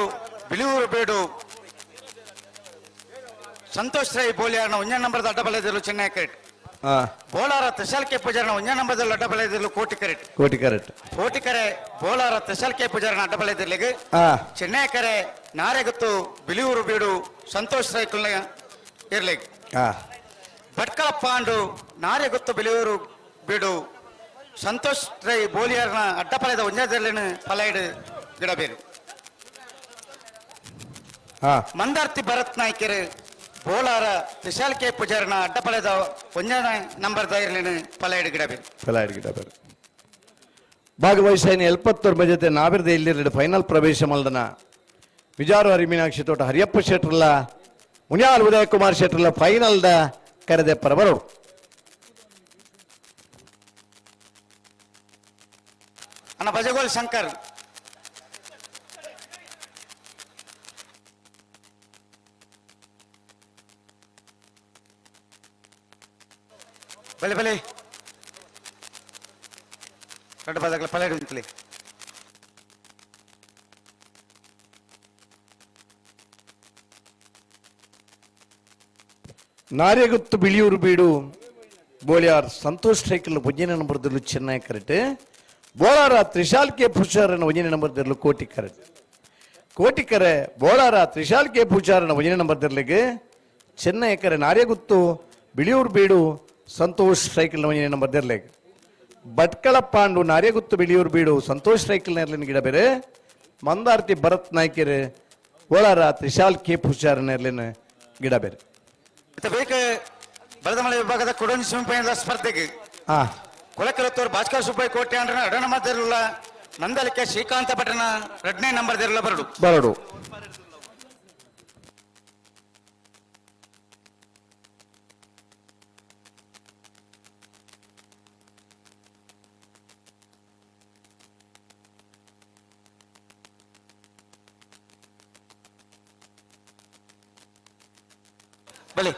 ಬಿಳಿಯೂರು ಬೇಡು ಸಂತೋಷ್ ರೈ ಬೋಲಿಯಾರ್ನ 1 ನಂಬರ್ದ ಅಡ್ಡಪಳದಿರಲು ಚೆನ್ನೈ ಕ್ರಿಕೆಟ್ ಬೋಲಾರ ತ್ರಿಶಾಲ್ ಕೆ ಪೂಜಾರನ 1 ನಂಬರ್ದಲ್ಲಿ ಅಡ್ಡಪಳದಿರಲು ಕೋಟಿ ಕರೆ ಬೋಲಾರ ತ್ರಿಶಾಲ್ ಕೆ ಪೂಜಾರನ ಅಡ್ಡಪಳದಿರಲಿಗೆ ಚೆನ್ನೈ ಕರೆ ನಾರೆಗೊತ್ತು ಬಿಳಿಯೂರು ಬೇಡು ಸಂತೋಷ್ ರೈ ಇರ್ಲಿಕ್ಕೆ ಭಟ್ಕಳ ಪಾಂಡು ನಾರೆಗೊತ್ತು ಬಿಳಿಯೂರು ಬೇಡು ಸಂತೋಷ್ ರೈ ಬೋಲಿಯಾರ್ನ ಅಡ್ಡಪಲದ ಒಂಜದಲ್ಲಿನ ಪಲೈಡ್ ಗಿಡಬೇರು ಮಂದಾರ್ತಿ ಭರತ್ ನಾಯ್ಕರು ಬೋಲಾರ ತ್ರಿಶಾಲ್ ಕೆ ಪೂಜಾರನ ಅಡ್ಡಪಲದ 1 ನಂಬರ್ದ ಇರ್ಲಿನ ಪಲೈಡ್ ಗಿಡಬೇರು ಭಾಗವಹಿಸಿನ 79 ಜೊತೆ ನಾವಿರದ ಇಲ್ಲಿರಡು ಫೈನಲ್ ಪ್ರವೇಶ ಮಲ್ದನ ವಿಜಾರು ಹರಿ ಮೀನಾಕ್ಷಿ ತೋಟ ಹರಿಯಪ್ಪ ಶೆಟ್ರಲ್ಲ ಮುನ್ಯಾಲ್ ಉದಯ್ ಕುಮಾರ್ ಶೆಟ್ರಲ್ಲ ಫೈನಲ್ದ ಕರೆದೆ ಪರಬರು ಅಣ್ಣ ಭಜಗೋಲ್ ಶಂಕರ್ ಬಲೆ రెండు పదకల పల్లెడు ఉంచులే ನಾರ್ಯಗುತ್ತು ಬಿಳಿಯೂರು ಬೀಡು ಬೋಲಿಯಾರ್ ಸಂತೋಷ್ ಸೈಕಲ್ 1 ನಂಬರ್ದಲ್ಲೂ ಚೆನ್ನೈ ಕರೆಕ್ಟ್ ಬೋಲಾರ ತ್ರಿಶಾಲ್ ಕೆ ಪೂಜಾರನ 1 ನಂಬರ್ದಲ್ಲೂ ಕೋಟಿ ಕರೆ ಬೋಲಾರ ತ್ರಿಶಾಲ್ ಕೆ ಪೂಜಾರನ 1 ನಂಬರ್ದಲ್ಲಿಗೆ ಚೆನ್ನೈ ಕರೆ ನಾರ್ಯಗುತ್ತು ಬಿಳಿಯೂರು ಬೀಡು ಸಂತೋಷ್ ಸೈಕಲ್ 1 ನಂಬರ್ದಲ್ಲಿಗೆ ಭಟ್ಕಳ ಪಾಂಡು ನಾರ್ಯಗುತ್ತು ಬಿಳಿಯೂರು ಬೀಡು ಸಂತೋಷ್ ಸೈಕಲ್ ನೇರ್ಲಿನ ಗಿಡ ಬೇರೆ ಮಂದಾರ್ತಿ ಭರತ್ ನಾಯ್ಕರು ಬೋಲಾರ ತ್ರಿಶಾಲ್ ಕೆ ಪೂಜಾರ ನೇರ್ಲಿನ ಗಿಡ ಬೇರೆ ಬಲದಮಲೆ ವಿಭಾಗದ ಕೊಡೋನಿ ಸೆಮಿಫೈನಲ್ ಸ್ಪರ್ಧೆಗೆ ಕೊಳಕೆಲತ್ತೂರು ಭಾಸ್ಕರ್ ಸುಬ್ಬಯ್ಯ ಕೋಟೆ ಅಂಡ್ರನ ಎರಡನೇ ನಂಬರ್ದಿರಲ್ಲ ನಂದಲಿಕೆ ಶ್ರೀಕಾಂತ ಪಟ್ಟಣ 2ನೇ ನಂಬರ್ದಿರಲ್ಲ ಬರಡು ಬಲೆ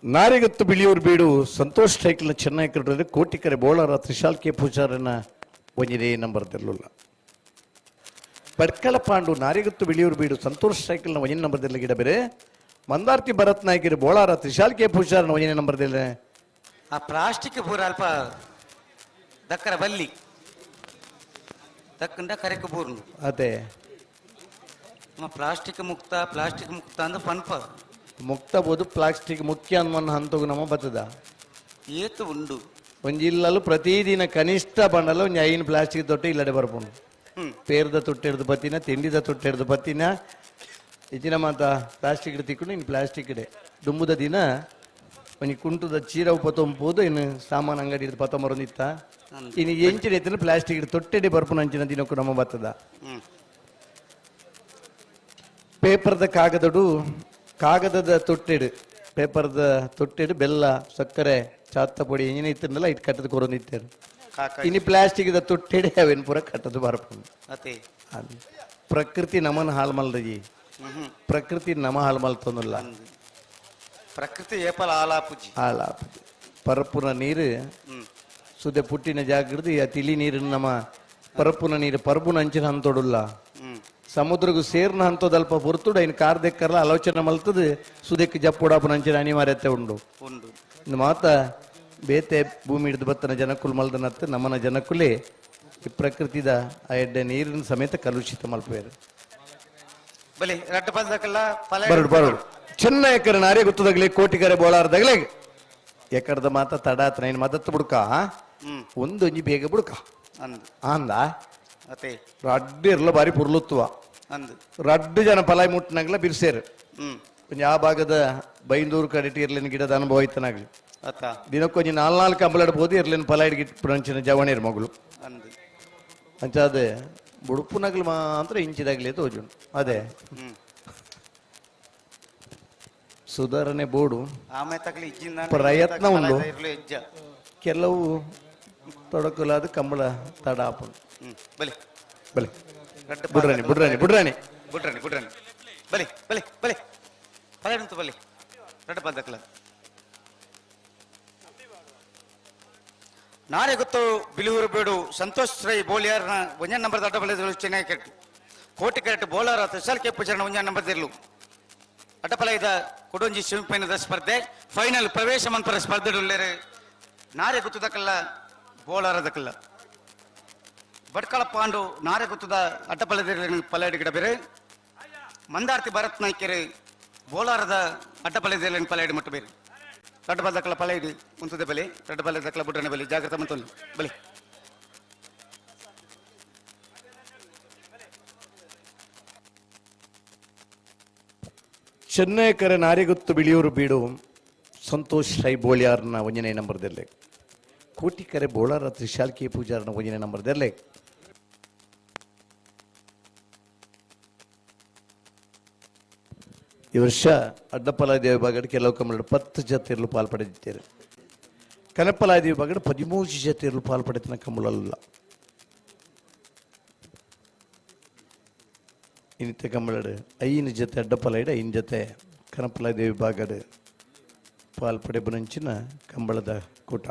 ನಾರಿಗತ್ತು ಬಿಳಿಯೂರು ಬೀಡು ಸಂತೋಷ್ ಸೈಕಲ್ ಚೆನ್ನೈ ಕರೆದ್ರೆ ಕೋಟಿಕರೆ ಬೋಳಾರ ತ್ರಿಶಾಲ್ ಕೆ ಪೂಜಾರನ 1 ನಂಬರ್ದಲ್ಲ ಭಟ್ಕಳ ಪಾಂಡು ನಾರಿಗತ್ತು ಬಿಳಿಯೂರು ಬೀಡು ಸಂತೋಷ್ ಸೈಕಲ್ನ 1 ನಂಬರ್ದಲ್ಲಿ ಗಿಡ ಬೇರೆ ಮಂದಾರ್ತಿ ಭರತ್ ನಾಯ್ಕರು ಬೋಳಾರ ತ್ರಿಶಾಲ್ ಕೆ ಪೂಜಾರನ 1 ನಂಬರ್ದಲ್ಲಿ ಆ ಪ್ಲಾಸ್ಟಿಕ್ ಪೂರ ಅಲ್ಪ ದಕ್ಕರ ಬಲ್ಲಿ ದಕ್ಕಂಡ ಕರೆಕ ಪೂರ್ನು ಅದೇ ಪ್ಲಾಸ್ಟಿಕ್ ಮುಕ್ತ ಅಂದ ಪನ್ಪ ಮುಕ್ತ ಬೋದು ಪ್ಲಾಸ್ಟಿಕ್ ಮುಖ್ಯ ಅನ್ಮನ್ನ ಹಂತಗು ನಮ್ಮ ಬತ್ತದ ಏತು ಉಂಡು ಒಂಜಿಲ್ಲಲು ಪ್ರತಿದಿನ ಕನಿಷ್ಠ ಬಂಡಲ ಒಂದು 5 ಪ್ಲಾಸ್ಟಿಕ್ ತೊಟ್ಟೆ ಇಲ್ಲಡೆ ಬರ್ಬೋದು ಪೇರ್ದ ತೊಟ್ಟೆ ಹಿಡ್ದು ಬತ್ತಿನ ತಿಂಡಿದ ತೊಟ್ಟೆ ಹಿಡ್ದು ಬತ್ತಿನ ಇತ್ತಿನ ಮಾತ ಪ್ಲಾಸ್ಟಿಕ್ ಹಿಡ್ದು ತಿಕ್ಕೊಂಡು ಇನ್ನು ಪ್ಲಾಸ್ಟಿಕ್ ಇಡೆ ದುಂಬುದ ದಿನ ಒಂದು ಕುಂಟುದ ಚೀರ ಉಪತೊಂಪುದು ಇನ್ನು ಸಾಮಾನು ಅಂಗಡಿ ಹಿಡ್ದು ಪತ್ತ ಮರೊಂದಿತ್ತ ಇನ್ನು ಎಂಚಿನ ಎತ್ತಿನ ಪ್ಲಾಸ್ಟಿಕ್ ಹಿಡ್ದು ತೊಟ್ಟೆಡೆ ಬರ್ಪುನ ಅಂಚಿನ ದಿನಕ್ಕೂ ನಮ್ಮ ಬತ್ತದ ಪೇಪರ್ದ ಕಾಗದದ ತೊಟ್ಟೆಡು ಪೇಪರ್ದ ತೊಟ್ಟೆಡು ಬೆಲ್ಲ ಸಕ್ಕರೆ ಚಾತ್ತ ಪೊಡಿ ಏನೇ ಇತ್ತಂದಲ್ಲ ಇಟ್ಟು ಕಟ್ಟದ ಕೊರೊಂದಿತ್ತೇರು ಇನ್ನು ಪ್ಲಾಸ್ಟಿಕ್ದ ತೊಟ್ಟೆಡೆ ಅವೇನು ಪೂರ ಕಟ್ಟದು ಬರ್ಪುಂಡು ಪ್ರಕೃತಿ ನಮನ್ ಹಾಳು ಮಲ್ದಜಿ ಪ್ರಕೃತಿ ನಮ ಹಾಳು ಮಲ್ತೊಂದಿಲ್ಲ ಪ್ರಕೃತಿ ಏಪಲ ಆಲಾಪುಜಿ ಪರಪುನ ನೀರು ಸುದೆ ಪುಟ್ಟಿನ ಜಾಗೃತಿ ಆ ತಿಳಿ ನೀರು ನಮ್ಮ ಪರಪುನ ನೀರು ಪರಪುನ ಅಂಚಿನ ಹಂತೊಡುಲ್ಲ ಸಮುದ್ರಗೂ ಸೇರ್ನ ಹಂತದಲ್ಪ ಹೊರತುಡ ಇನ್ನು ಕಾರ್ದೆಕ್ಕರ್ಲ ಆಲೋಚನೆ ಮಲ್ತದ ಸುದಕ್ಕೆ ಜಪ್ಪುಡಾಪನ ಅಂಚಿನ ಅನಿವಾರ್ಯತೆ ಉಂಡು ಇನ್ನು ಮಾತ ಬೇತೆ ಭೂಮಿ ಹಿಡಿದು ಬತ್ತನ ಜನಕ್ಕುಲ್ ಮಲ್ದನತ್ತು ನಮ್ಮನ ಜನಕ್ಕುಲೇ ಈ ಪ್ರಕೃತಿದ ಆ ಎಡ್ಡೆ ನೀರಿನ ಸಮೇತ ಕಲುಷಿತ ಮಲ್ಪೇರು ಬಲಿ ರಟ್ಟ ಪದಕಲ್ಲ ಬರಡು ಬರಡು ಚೆನ್ನ ಎಕರೆ ನಾರೇ ಗೊತ್ತದಾಗ್ಲಿ ಕೋಟಿಗರೆ ಬೋಳಾರದಾಗ್ಲಿ ಎಕರದ ಮಾತ ತಡಾತ ನೈನ್ ಮದತ್ತು ಬುಡ್ಕ ಒಂದು ಒಂಜಿ ಬೇಗ ಬುಡ್ಕ ಅಂದ ಅತೆ ರಡ್ಡು ಇರ್ಲ ಬಾರಿ ಪುರ್ಲುತ್ತುವ ಅಂದು ರಡ್ಡು ಜನ ಪಲಾಯಿ ಮುಟ್ಟನಾಗ್ಲ ಬಿರ್ಸೇರು ಕೊಂಚ ಆ ಭಾಗದ ಬೈಂದೂರು ಕಡೆಟಿ ಇರ್ಲಿನ ಗಿಡದ ಅನುಭವ ಇತ್ತನಾಗ್ಲಿ ದಿನಕ್ಕೊಂಜಿ 4 ಕಂಬಳಡ್ಬೋದು ಇರ್ಲಿನ ಪಲಾಯಿ ಗಿಡ ಜವಣೇರು ಮಗಳು ಅಂಚಾದ ಬುಡುಪುನಗ್ಲು ಮಾತ್ರ ಇಂಚಿದಾಗ್ಲಿ ತೋಜು ಅದೇ ಸುಧಾರಣೆ ಬೋರ್ಡು ಪ್ರಯತ್ನ ಉಂಟು ಕೆಲವು ತೊಡಕಲಾದ ಕಂಬಳ ತಡ ಆಪುಂಡು ಬಲಿ ಬಲಿ ಬುಡ್ರಾಣಿ ಬುಡ್ರಾಣಿ ಬುಡ್ರಾಣಿ ಬುಡ್ರಾಣಿ ಬುಡ್ರಾಣಿ ಬಲಿ ಬಲಿ ಬಲಿ ಪಲಾಯಂತು ಬಲಿ ರಟ್ಟ ಪದಕಲ್ಲ ನಾರೇ ಗೊತ್ತು ಬಿಲೂರು ಬೇಡು ಸಂತೋಷ್ ರೈ ಬೋಲಿಯಾರ್ನ 1 ನಂಬರ್ ಅಡ್ಡ ಬಲದಲ್ಲಿ ಚೆನ್ನೈ ಕೆಟ್ಟು ಕೋಟಿ ಕೆರೆಟ್ ಬೋಲರ್ ತುಷಾರ್ ಕೆ ಪೂಜಾರನ 1 ನಂಬರ್ ದಿರ್ಲು ಅಡ್ಡಪಲಯದ ಕೊಡೊಂಜಿ ಸೆಮಿಫೈನಲ್ ಸ್ಪರ್ಧೆ ಫೈನಲ್ ಪ್ರವೇಶ ಮಂತ್ರ ಸ್ಪರ್ಧೆಡುಲ್ಲೇರೆ ನಾರೇ ಗೊತ್ತದಕ್ಕಲ್ಲ ಬೋಲರ್ ಅದಕ್ಕಲ್ಲ ಬಡ್ಕಳ ಪಾಂಡು ನಾರೇ ಗೊತ್ತದ ಅಡ್ಡಪಲದ ಪಲಾಡಿ ಗಿಡ ಬೇರೆ ಮಂದಾರ್ತಿ ಭರತ್ ನಾಯ್ಕೆರೆ ಬೋಲಾರದ ಅಡ್ಡಪಲದಲ್ಲಿ ಪಲಾಡಿ ಮಟ್ಟ ಬೇರೆ ರಡ್ಡ ಬಲದಕ್ಕಲ ಪಲಾಡಿ ಮುಂತದೆ ಬಲಿ ರಡ್ಡ ಬಲದಕ್ಕಲ ಬುಡ್ರನೆ ಬಲಿ ಜಾಗ್ರತೆ ಮಂತೊಂದು ಬಲಿ ಚೆನ್ನೈಕರ ನಾರಿಗುತ್ತು ಬಿಳಿಯೂರು ಬೀಡು ಸಂತೋಷ್ ರೈ ಬೋಳಿಯಾರ್ನ 1ನೇ ನಂಬರ್ದಲ್ಲೇ ಕೋಟಿಕರೆ ಬೋಳಾರ ತ್ರಿಶಾಲ್ ಕೆ ಪೂಜಾರ್ನ 1ನೇ ನಂಬರ್ದಲ್ಲೇ ಈ ವರ್ಷ ಅಡ್ಡಪಲಾದಿ ವಿಭಾಗದ ಕೆಲವು ಕಂಬಳ 10 ಜತೆಯಲ್ಲೂ ಪಾಲ್ಪಡೆದಿದ್ದಾರೆ ಕನಪಲಾದಿ ವಿಭಾಗದ 13 ಜತೆಯಲ್ಲೂ ಪಾಲ್ಪಡೆತನ ಕಂಬಳಲ್ಲ ಇನ್ನಿತ ಕಂಬಳದ 5 ಜತೆ ಅಡ್ಡಪಲಾಯ್ಡ 5 ಜತೆ ಕನಪಲಾದಿ ವಿಭಾಗದ ಪಾಲ್ಪಡೆ ಬರಂಚಿನ ಕಂಬಳದ ಕೂಟ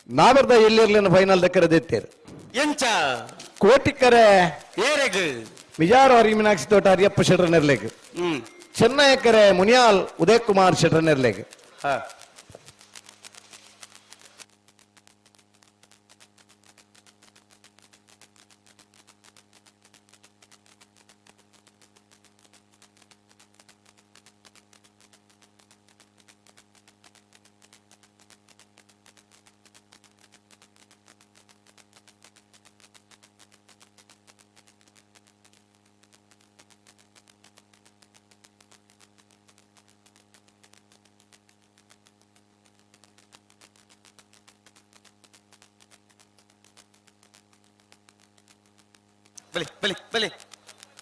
ನಾವರ್ದ ಎಲ್ಲಿರ್ಲಿನ ಫೈನಲ್ ದಕ್ಕರದೆತ್ತೇರು ಎಂಚ ಕೋಟಿಕರೆ ಏರೆಗ್ ವಿಜಾರ ಮೀನಾಕ್ಷಿ ತೋಟ ಹರಿಯಪ್ಪ ಶೆಟ್ರ ನೆರ್ಲೆಗ್ ಚೆನ್ನೈಕರೆ ಮುನಿಯಾಲ್ ಉದಯ್ ಕುಮಾರ್ ಶೆಟ್ರ ನೆರ್ಲೆಗ್ ಬಲಿ ಬಲಿ ಬಲಿ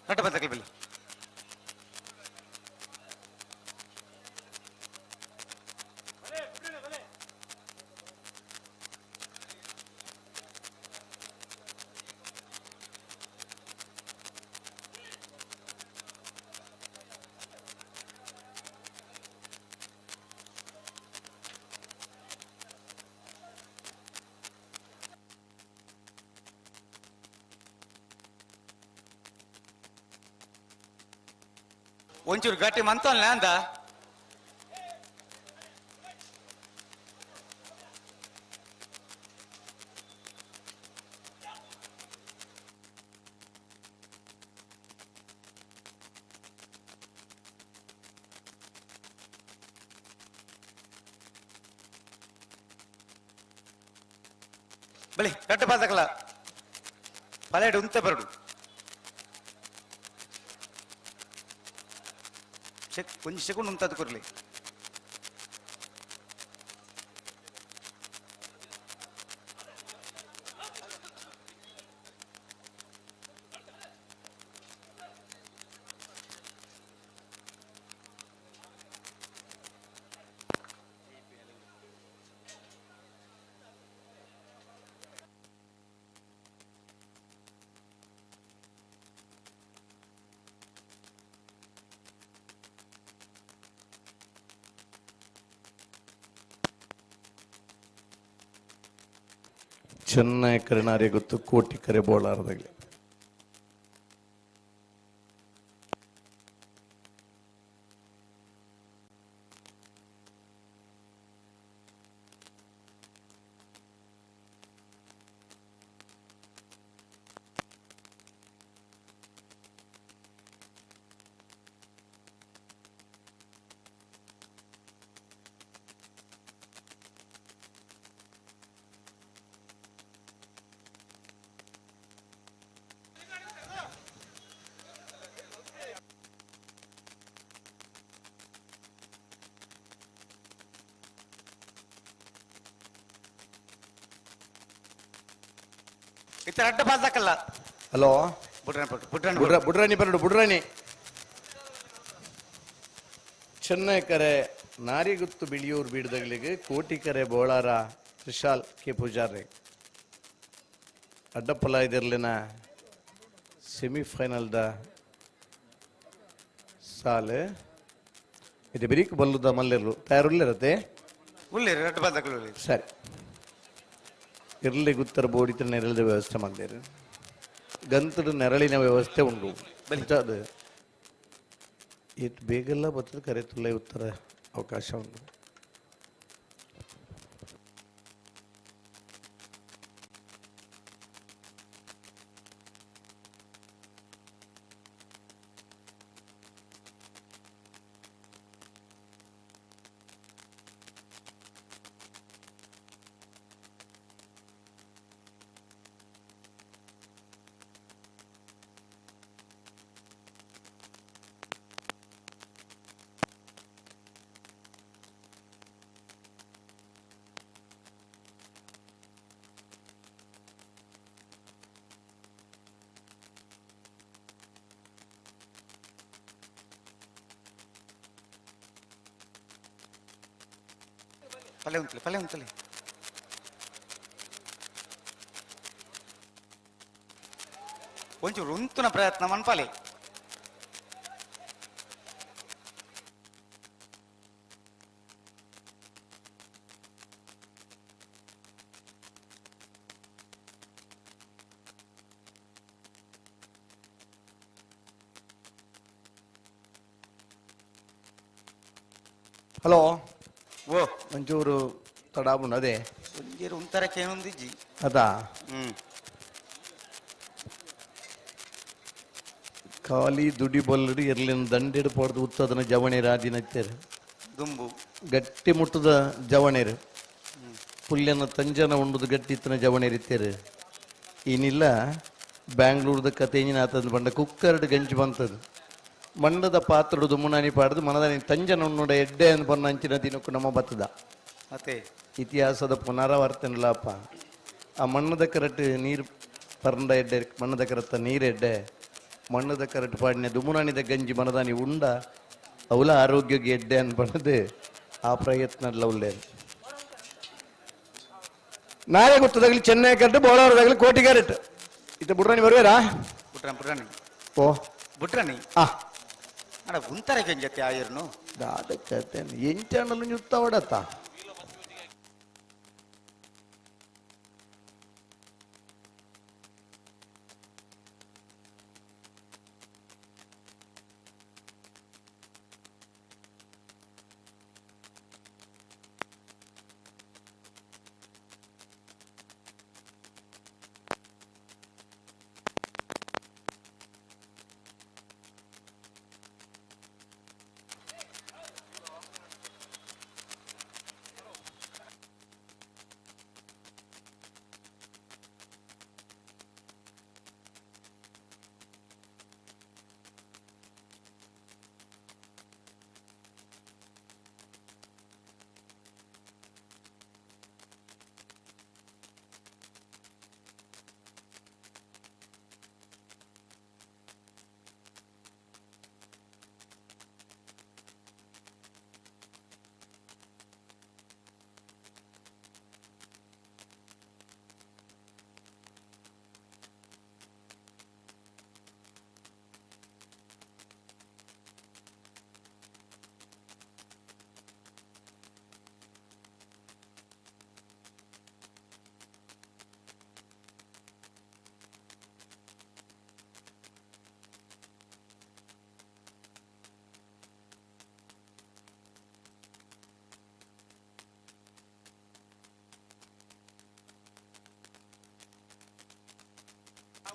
ರಟ್ಟ ಪದಕಲ್ ಬಲಿ ಒಂಚೂರು ಗಟ್ಟಿ ಮಂತಲ್ಲ ಅಂದ ಬಲಿ ಗಟ್ಟ ಪಾದಕಲ ಪಲೇಡು ಉಂತೆ ಬರಡು కొంచెం సెకండ్ ఉంటుంది కుర్లి ಚೆನ್ನೈಕರೆ ನಾರಿಗೆ ಗೊತ್ತು ಕೋಟಿಕರೆ ಬೋಳಾರದಾಗಲಿ ಇತರ ಅಡ್ಡ ಬಾಲ್ದಕ್ಕಲ್ಲ. ಹಲೋ ಬುಡ್ರಾಣಿ ಬುಡ್ರಾಣಿ ಚೆನ್ನೈಕರೆ ನಾರಿಗುತ್ತು ಬಿಳಿಯೂರು ಬೀಡದಗಳಿಗೆ ಕೋಟಿಕರೆ ಬೋಳಾರ ತ್ರಿಶಾಲ್ ಕೆ ಪೂಜಾರಿ ಅಡ್ಡಪ್ಪಲ ಇದಿರ್ಲಿನ ಸೆಮಿಫೈನಲ್ದ ಸಾಲು ಇದು ಬಿರಿಕ್ ಬಲ್ಲುದ ಮಲ್ಲಿರ್ಲು ತಯಾರುಲ್ಲಿರತ್ತೆ ಅಡ್ಡ ಬಾಲ್ದಕ್ಕಳು ಸರಿ ಇರ್ಲಿ ಗುತ್ತರ ಬೋಡಿತ ನೆರಳಿದ ವ್ಯವಸ್ಥೆ ಮಾಡಿದ್ದೇವೆ ಗಂತದ ನೆರಳಿನ ವ್ಯವಸ್ಥೆ ಉಂಟು ಅದು ಇಟ್ಟು ಬೇಗೆಲ್ಲ ಬರ್ತದೆ ಕರೆ ತುಲೆ ಉತ್ತರ ಅವಕಾಶ ಉಂಟು. ಫಲೆ ಉಂಟಲೆ ಒಂಚೂರು ಉಂತುನ ಪ್ರಯತ್ನ ಮನ್ಪಾಲೆ ಹಲೋ ಓ ಒಂಚೂರು ತಡಾಬುಂಡು ಅದೇ ಒಂಜೀರು ಉಂತರಕ್ಕೆ ಏನೊಂದಿಜ್ಜಿ ಅದಾ ಖಾಲಿ ದುಡಿ ಬಲ್ಲಡಿ ಇರ್ಲಿನ ದಂಡಿಡು ಪಡೆದು ಉತ್ತದನ ಜವಣಿ ರಾಜಿನತ್ತೇರು ದುಂಬು ಗಟ್ಟಿ ಮುಟ್ಟದ ಜವಣೇರು ಪುಲ್ಯನ ತಂಜನ ಉಂಡುದು ಗಟ್ಟಿತ್ತನ ಜವಣೇರಿತ್ತೇರು ಏನಿಲ್ಲ ಬ್ಯಾಂಗ್ಳೂರ್ದ ಕಥೆಂಜಿನ ಆತದ ಬಂಡ ಕುಕ್ಕರ್ಡ್ ಗಂಜಿ ಬಂತದು ಮಂಡದ ಪಾತ್ರಡು ದುಮ್ಮುನಾನಿ ಪಾಡ್ದು ಮನದಾನಿ ತಂಜನ ಉಣ್ಣುಡ ಎಡ್ಡೆ ಅಂತ ಬಂದ ಅಂಚಿನ ದಿನಕ್ಕೂ ನಮ್ಮ ಬತ್ತದ ಮತ್ತೆ ಇತಿಹಾಸದ ಪುನರಾವರ್ತನಲ್ಲಪ್ಪ ಆ ಮಣ್ಣದ ಕರಟ್ ನೀರು ಪರಂಡ ಎಡ್ಡೆ ಮಣ್ಣದ ಕರತ್ತ ನೀರೆಡ್ಡೆ ಮಣ್ಣದ ಕರಟ್ ಪಾಡಿನ ದುಮುನಾನಿದ ಗಂಜಿ ಮನದಾನಿ ಉಂಡ ಅವಲ ಆರೋಗ್ಯಕ್ಕೆ ಎಡ್ಡೆ ಅನ್ಬಣ್ಣದು ಆ ಪ್ರಯತ್ನ ಉಳ್ಳೇ ನಾಳೆ ಗೊತ್ತದಾಗಲಿ ಚೆನ್ನೈ ಕರೆಕ್ಟ್ ಬೋಳವರದಾಗಲಿ ಕೋಟಿ ಕ್ಯಾರೆಟ್ ಇತ್ತ ಬುಡ್ರಾಣಿ ಬರುವೇರಾ ಬುಡ್ರಾಣಿ ಓ ಬುಡ್ರಾಣಿ ಆ ಅಡ ಉಂತರಕ್ಕೆ ಜೊತೆ ಆಯರ್ನು ಅದಕ್ಕೆ ಎಂಟಣ್ಣಲು ಯುತ್ತ ಹೊಡತ್ತ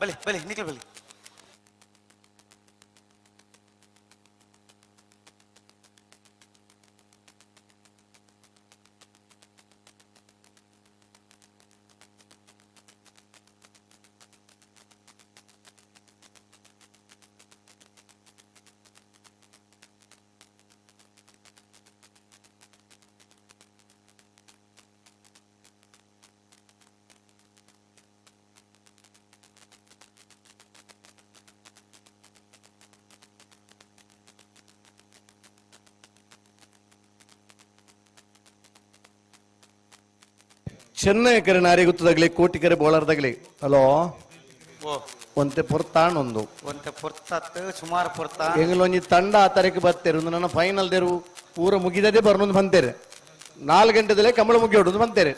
ಬಲಿ ಬಲಿ ನಿಖಿಲ್ ಬಲಿ. ಚೆನ್ನೈ ಕರೆ ನಾರಿ ಗೊತ್ತದಾಗ್ಲಿ ಕೋಟಿಕೆರೆ ಬೋಳರ್ದಾಗ್ಲಿ ಹಲೋ ಒಂತೆ ಪುರ್ತಾಣ್ ಒಂದು ಒಂತೆ ಪುರ್ತತ್ ಸುಮಾರು ಪುರ್ತ ಎಂಗ್ಲೊಂಜಿ ತಂಡ ಆ ತರಕ್ಕೆ ಬರ್ತಾರೆ ಒಂದು ನನ್ನ ಫೈನಲ್ ದೇರು ಪೂರ ಮುಗಿದದೇ ಬರ್ನೊಂದು ಬಂತೇರೆ 4 ಗಂಟೆದಲ್ಲೇ ಕಂಬಳ ಮುಗಿ ಹೊಡೋದು ಬಂತೇರೆ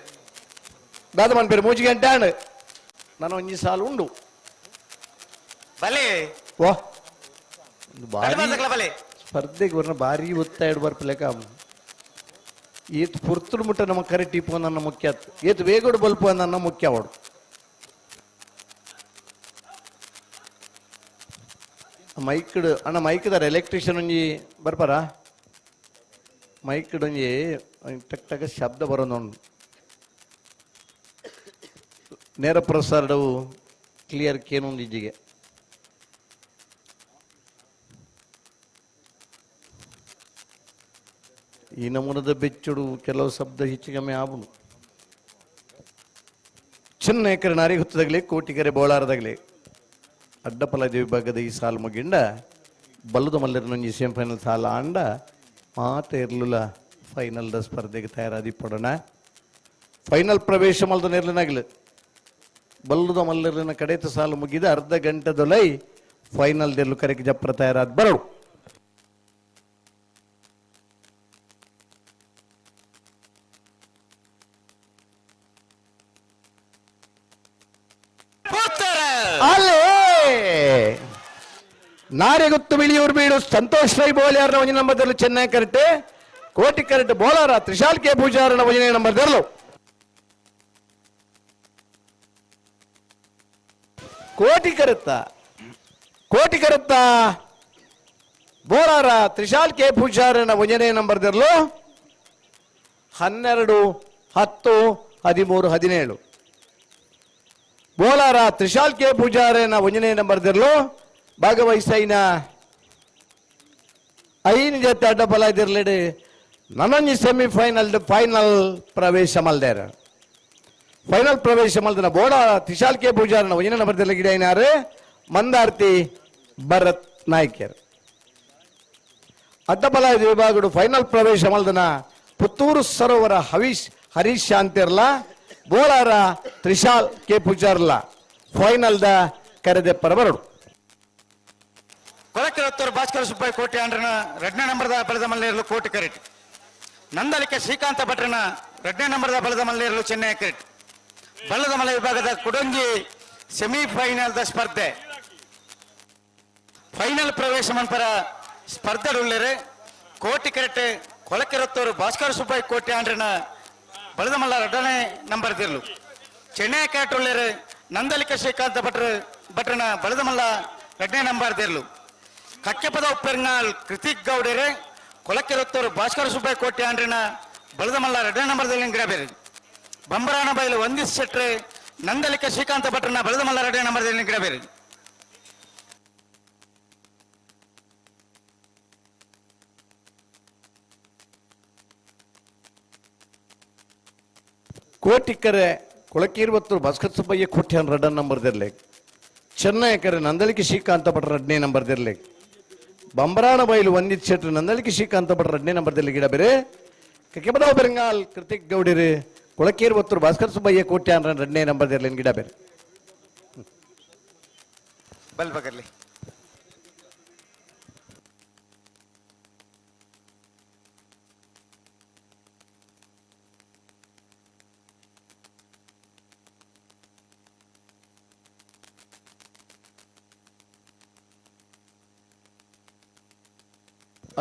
ದಾದ ಮನ್ಪೇರು 3 ಗಂಟೆ ಆಂಡ್ ನಾನು ಒಂಜಿ ಸಾಲು ಉಂಡು ಬಲೆ ಓ ಬಾರಿ ಸ್ಪರ್ಧೆಗೆ ಬರ್ನ ಭಾರಿ ಒತ್ತಾಯ ಬರ್ಪಲೇಕ ಏತ್ ಪುರ್ತುಡು ಮುಟ್ಟ ನಮ್ಮ ಕರೆ ಟಿಪ್ಪು ನನ್ನ ಮುಖ್ಯ ಏತ್ ವೇಗೋಡು ಬಲ್ಪು ನನ್ನ ಮುಖ್ಯ ಅವಡು ಮೈಕ್ಡ್ ಅಣ್ಣ ಮೈಕ್ದಾರ ಎಲೆಕ್ಟ್ರಿಷಿಯನ್ ಒಂಜಿ ಬರ್ಪಾರ ಮೈಕ್ಡ್ ಒಂಜಿ ಟಕ್ ಟಕ್ ಶಬ್ದ ಬರೋದು ನೇರ ಪ್ರಸಾರವು ಕ್ಲಿಯರ್ ಕೇನೊಂದು ಇಜ್ಜಿಗೆ ಈ ನಮೂನದ ಬೆಚ್ಚುಡು ಕೆಲವು ಶಬ್ದ ಹೆಚ್ಚು ಕಮ್ಮಿ ಆಗುನು ಚೆನ್ನೈ ಕರೆ ನಾರಿ ಹುತ್ತದಾಗಲಿ ಕೋಟಿಕೆರೆ ಬೋಳಾರದಾಗಲಿ ಅಡ್ಡಪಲಾದಿ ವಿಭಾಗದ ಈ ಸಾಲು ಮುಗಿಂಡ ಬಲ್ಲದ ಮಲ್ಲರನೊಂಜಿ ಸೆಮಿಫೈನಲ್ ಸಾಲ ಆಂಡ ಮಾತ ಇರ್ಲಿಲ್ಲ ಫೈನಲ್ದ ಸ್ಪರ್ಧೆಗೆ ತಯಾರಾದಿ ಪಡೋಣ ಫೈನಲ್ ಪ್ರವೇಶ ಮಲ್ದ ನೆರ್ಲಿನಾಗ್ಲಿ ಬಲ್ಲದ ಮಲ್ಲರಿನ ಕಡೆತ ಸಾಲು ಮುಗಿದ ಅರ್ಧ ಗಂಟೆದೊಲೈ ಫೈನಲ್ ದೆರ್ಲು ಕರೆಗೆ ಜಪ್ರ ತಯಾರಾದ ಬರಡು ಅಲ್ಲೇ ನಾರೆಗುತ್ತು ಬಿಳಿಯೂರು ಬೀಡು ಸಂತೋಷ್ ರೈ ಬೋಲಿಯಾರ್ನ ಒಂಜಿ ನಂಬರ್ದಲ್ಲೂ ಚೆನ್ನೈ ಕರೆಕ್ಟ್ ಕೋಟಿ ಕರೆಕ್ಟ್ ಬೋಲಾರ ತ್ರಿಶಾಲ್ ಕೆ ಪೂಜಾರನ ಒಂಜನೇ ನಂಬರ್ದಲ್ಲೂ ಕೋಟಿ ಕರೆತ್ತ ಬೋಲಾರ ತ್ರಿಶಾಲ್ ಕೆ ಪೂಜಾರನ ಒಂಜನೇ ನಂಬರ್ದಲ್ಲೂ 12, 10, 13, 17 ಬೋಲಾರ ತ್ರಿಶಾಲ್ ಕೆ ಪೂಜಾರನ ಒಂಜನೇ ನಂಬರ್ದಲ್ಲೂ ಭಾಗವಹಿಸೈನ 5 ಜೊತೆ ಅಡ್ಡಫಲ ಇದಿರ್ಲಿಡಿ ನನೊಂಜಿ ಸೆಮಿಫೈನಲ್ ಫೈನಲ್ ಪ್ರವೇಶ ಮಲ್ದೇರ ಫೈನಲ್ ಪ್ರವೇಶ ಮಲ್ದನ ಬೋಲಾರ ತ್ರಿಶಾಲ್ ಕೆ ಪೂಜಾರನ ಒಂಜನೇ ನಂಬರ್ದಲ್ಲಿ ಗಿಡೈನಾರು ಮಂದಾರ್ತಿ ಭರತ್ ನಾಯ್ಕರ್ ಅಡ್ಡಫಲ ವಿಭಾಗಡು ಫೈನಲ್ ಪ್ರವೇಶ ಮಲ್ದನ ಪುತ್ತೂರು ಸರೋವರ ಹರೀಶ್ ಶಾಂತಿರ್ಲ ಬೋಲಾರ ತ್ರಿಶಾಲ್ ಕೆ ಪೂಜಾರ್ಲ ಫೈನಲ್ ದ ಕರೆದೆ ಪರಬರಡು ಕೊಳಕೆರತ್ತೂರು ಭಾಸ್ಕರ ಸುಬ್ಬಯ್ಯ ಕೋಟೆ ಆಂಡ್ರನ 2ನೇ ನಂಬರ್ದ ಬಲದ ಮಲ್ಲೇರಲು ಕೋಟಿ ಕರೆಟ್ ನಂದಲಿಕೆ ಶ್ರೀಕಾಂತ ಭಟ್ರನ 2ನೇ ನಂಬರ್ದ ಬಲದ ಮಲ್ಲೇರಲು ಚೆನ್ನೈ ಕರೆಟ್ ಬಲದ ಮಲೆ ವಿಭಾಗದ ಕುಡಂಗಿ ಸೆಮಿಫೈನಲ್ ದ ಸ್ಪರ್ಧೆ ಫೈನಲ್ ಪ್ರವೇಶ ಮನ್ಪರ ಸ್ಪರ್ಧೆಡುಳ್ಳರೆ ಕೋಟಿ ಕರೆಟ್ ಕೊಳಕೆರತ್ತೂರು ಭಾಸ್ಕರ ಸುಬ್ಬಯ್ಯ ಕೋಟೆ ಆಂಡ್ರನ ಬಲದ ಮಲ್ಲ 2ನೇ ನಂಬರ್ ದಿರ್ಲು ಚೆನ್ನೈ ಕರೆಟ್ ಉಳ್ಳರೆ ನಂದಲಿಕೆ ಶ್ರೀಕಾಂತ ಭಟ್ರನ ಬಲದ ಮಲ್ಲ 2ನೇ ನಂಬರ್ ದಿರ್ಲು ಕಕ್ಕೆಪದ ಉಪ್ಪೆರ್ನಾಳ್ ಕೃತಿಕ್ ಗೌಡರೆ ಕೊಳಕೆರತ್ತೂರು ಭಾಸ್ಕರ ಸುಬ್ಬಯ್ಯ ಕೋಟೆ ಆಂಡ್ರಿನ ಬಲದ ಮಲ್ಲ 2ನೇ ನಂಬರ್ದಲ್ಲಿ ಗಿಡಬೇರೆ ಬಂಬರಾಣ ಬಯಲು ವಂದಿಸ್ ಶೆಟ್ರೆ ನಂದಲಿಕೆ ಶ್ರೀಕಾಂತ ಭಟ್ರನ ಬಲದ ಮಲ್ಲ 2ನೇ ನಂಬರ್ದಲ್ಲಿ ಗಿಡಬೇರೆ ಕೋಟಿಕರೆ ಕೊಳಕೀರ್ವತ್ತೂರು ಭಾಸ್ಕರ ಸುಬ್ಬಯ್ಯ ಕೋಟೆ 2ನೇ ನಂಬರ್ದಲ್ಲಿ ಚೆನ್ನೈ ಕರೆ ನಂದಲಿಕೆ ಶ್ರೀಕಾಂತ ಭಟ್ರ 2ನೇ ನಂಬರ್ದಲ್ಲಿ ಬಂಬರಾಣ ಬಯಲು ವಂದಿತ್ ಶೆಟ್ರು ನಂದಲಿಕೆ ಶ್ರೀಕಾಂತ ಭಟ್ರ 2ನೇ ನಂಬರ್ದಲ್ಲಿ ಗಿಡ ಬೇರೆ ಕೆಕೆಬದ ಬೆರಂಗಾಲ್ ಕೃತಿಕ್ ಗೌಡಿರು ಕೊಳಕೇರ್ವತ್ತೂರು ಭಾಸ್ಕರ ಸುಬ್ಬಯ್ಯ ಕೋಟೆ 2ನೇ ನಂಬರ್ದಲ್ಲಿ ಗಿಡ ಬೇರೆ ಬಲ್ ಬಗರ್ಲಿ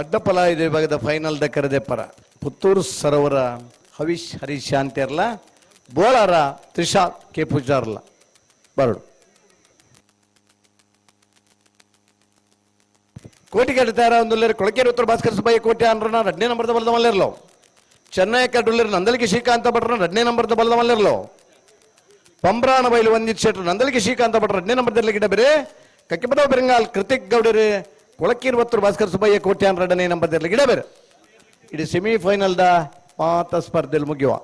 ಅಡ್ಡಫಲ ಇದು ವಿಭಾಗದ ಫೈನಲ್ ದ ಕರೆದೆ ಪರ ಪುತ್ತೂರು ಸರೋವರ ಹರೀಶ್ ಶಾಂತಿರ್ಲ ಬೋಳಾರ ತ್ರಿಶಾಲ್ ಕೆ ಪೂಜಾರ್ಲ ಬರಡು ಕೋಟಿಕೆರೆ ತಯಾರೊಂದುಲ್ಲೇರು ಕೊಳಕೇರಿ ಉತ್ತರ ಭಾಸ್ಕರ್ ಸುಬ್ಬಯ್ಯ ಕೋಟೆ ಅಂದ್ರನ 2ನೇ ನಂಬರ್ದ ಬಲದ ಮಲ್ಲಿರ್ಲೋ ಚೆನ್ನೈ ಕಡ್ಡುಲ್ಲೇರು ನಂದಲಿಕೆ ಶ್ರೀಕಾಂತ ಭಟ್ರನ 2ನೇ ನಂಬರ್ದ ಬಲದ ಮಲ್ಲಿರ್ಲೋ ಪಂಬ್ರಾಣ ಬೈಲು ಒಂದಿತ್ ಶೆಟ್ರು ನಂದಲಿಕೆ ಶ್ರೀಕಾಂತ ಭಟ್ರ 2ನೇ ನಂಬರ್ದಲ್ಲಿ ಗಿಡ ಬೇರೆ ಕಕ್ಕಿಪದ ಬೆರಂಗಾಲ್ ಕೃತಿಕ್ ಗೌಡರು ಕೊಳಕೇರಿ ಉತ್ತರ ಭಾಸ್ಕರ್ ಸುಬ್ಬಯ್ಯ ಕೋಟೆ ಅನ್ 2ನೇ ನಂಬರ್ದಲ್ಲಿ ಗಿಡ ಬೇರೆ ಇದು ಸೆಮಿಫೈನಲ್ದ ಮಾತ ಸ್ಪರ್ಧೆಯಲ್ಲಿ ಮುಗಿಯುವ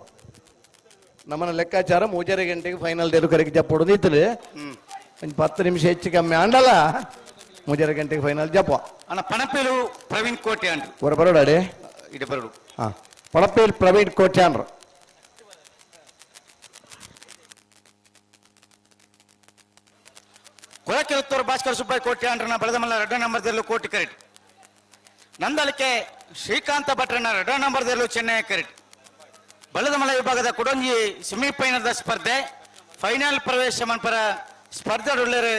ನಮ್ಮನ್ನ ಲೆಕ್ಕಾಚಾರ 3:30 ಗಂಟೆಗೆ ಫೈನಲ್ ದೇರು ಕರೆಗೆ ಜಪ್ಪೊಡೋದು ಇತ್ತು ಒಂದು 10 ನಿಮಿಷ ಹೆಚ್ಚು ಕಮ್ಮಿ ಆಂಡಲ್ಲ 3:30 ಗಂಟೆಗೆ ಫೈನಲ್ ಜಪ್ಪ ಅಣ್ಣ ಪಣಪೇಲು ಪ್ರವೀಣ್ ಕೋಟೆ ಅಂಡ್ರು ಹೊರ ಬರೋಡಾಡೆ ಇಡೆ ಬರೋಡು ಹಾ ಪಣಪೇಲು ಪ್ರವೀಣ್ ಕೋಟೆ ಅಂದ್ರು ಕೊಳಕೇರಿ ಉತ್ತರ ಭಾಸ್ಕರ್ ಸುಬ್ಬಯ್ಯ ಕೋಟೆ ಅಂಡ್ರನ ಬೆಳೆದಮಲ್ಲ 2ನೇ ನಂಬರ್ದಲ್ಲೂ ಕೋಟಿ ಕರೆಕ್ಟ್ ನಂದಲಿಕೆ ಶ್ರೀಕಾಂತ ಭಟ್ರನ 2ನೇ ನಂಬರ್ದಲ್ಲೂ ಚೆನ್ನೈ ಕರೆಕ್ಟ್ ಬಲದಮಲ ವಿಭಾಗದ ಕುಡಂಜಿ ಸೆಮಿಫೈನಲ್ ಸ್ಪರ್ಧೆ ಫೈನಲ್ ಪ್ರವೇಶ ಮನ್ಪರ ಸ್ಪರ್ಧೆಡುಳ್ಳರು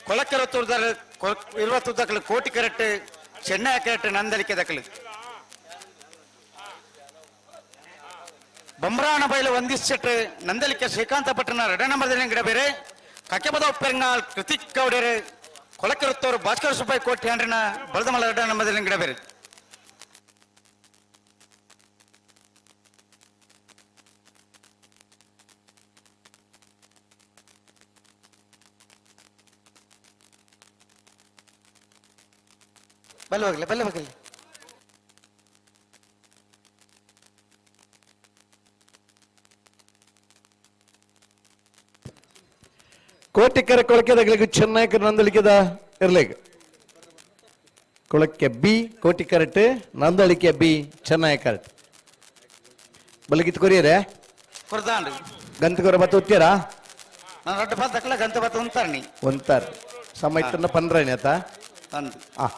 ಕೊಳಕೇರಿ ಉತ್ತರದಲ್ಲಿ 20 ದಕ್ಕಲು ಕೋಟಿ ಕರೆಕ್ಟ್ ಚೆನ್ನೈ ಕರೆಕ್ಟ್ ನಂದಲಿಕೆ ದಕ್ಕಲು ಬಂಬ್ರಾಣ ಬೈಲು ಒಂದಿಸ್ಸೆಟ್ ನಂದಲಿಕೆ ಶ್ರೀಕಾಂತ ಭಟ್ರನ 2ನೇ ನಂಬರ್ದಲ್ಲಿ ಗಿಡ ಬೇರೆ ಕಕ್ಕೆಬದ ಪೆರಂಗಾಲ್ ಕೃತಿಕ್ ಗೌಡರು ಕೊಳಕೇರಿ ಉತ್ತರ ಭಾಸ್ಕರ್ ಸುಬ್ಬಯ್ಯ ಕೋಟೆ ಅಂಡ್ರನ ಬಲದಮಲ 2ನೇ ನಂಬರ್ದಲ್ಲಿ ಗಿಡ ಬೇರೆ ಬಲ್ಲವಾಗಲಿ ಕೋಟಿಕೆರೆ ಕೊಳಕೆ ತಗಲಿಗೆ ಚೆನ್ನೈ ನಂದಲಿಕೆದ ಇರ್ಲಿಕ್ಕೆ ಕೊಳಕ್ಕೆ ಬಿ ಕೋಟಿ ಕರೆಕ್ಟ್ ನಂದಳಿಕೆ ಬಿ ಚೆನ್ನೈ ಕರೆಕ್ಟ್ ಬಲಗಿತ್ ಕೊರಿಯರೆ ಕೊರ್ದಾಂಡು ಗಂತಕೊರ ಬತ್ತ ಉತ್ತೀರಾ ನಾನು 2 ಬಾತ್ ದಕ್ಕಲ ಗಂತ ಬತ್ತ ಉಂತಾರ್ನಿ ಒಂತಾರ ಸಮಯ 15 ಆತ ಅಂದು ಆ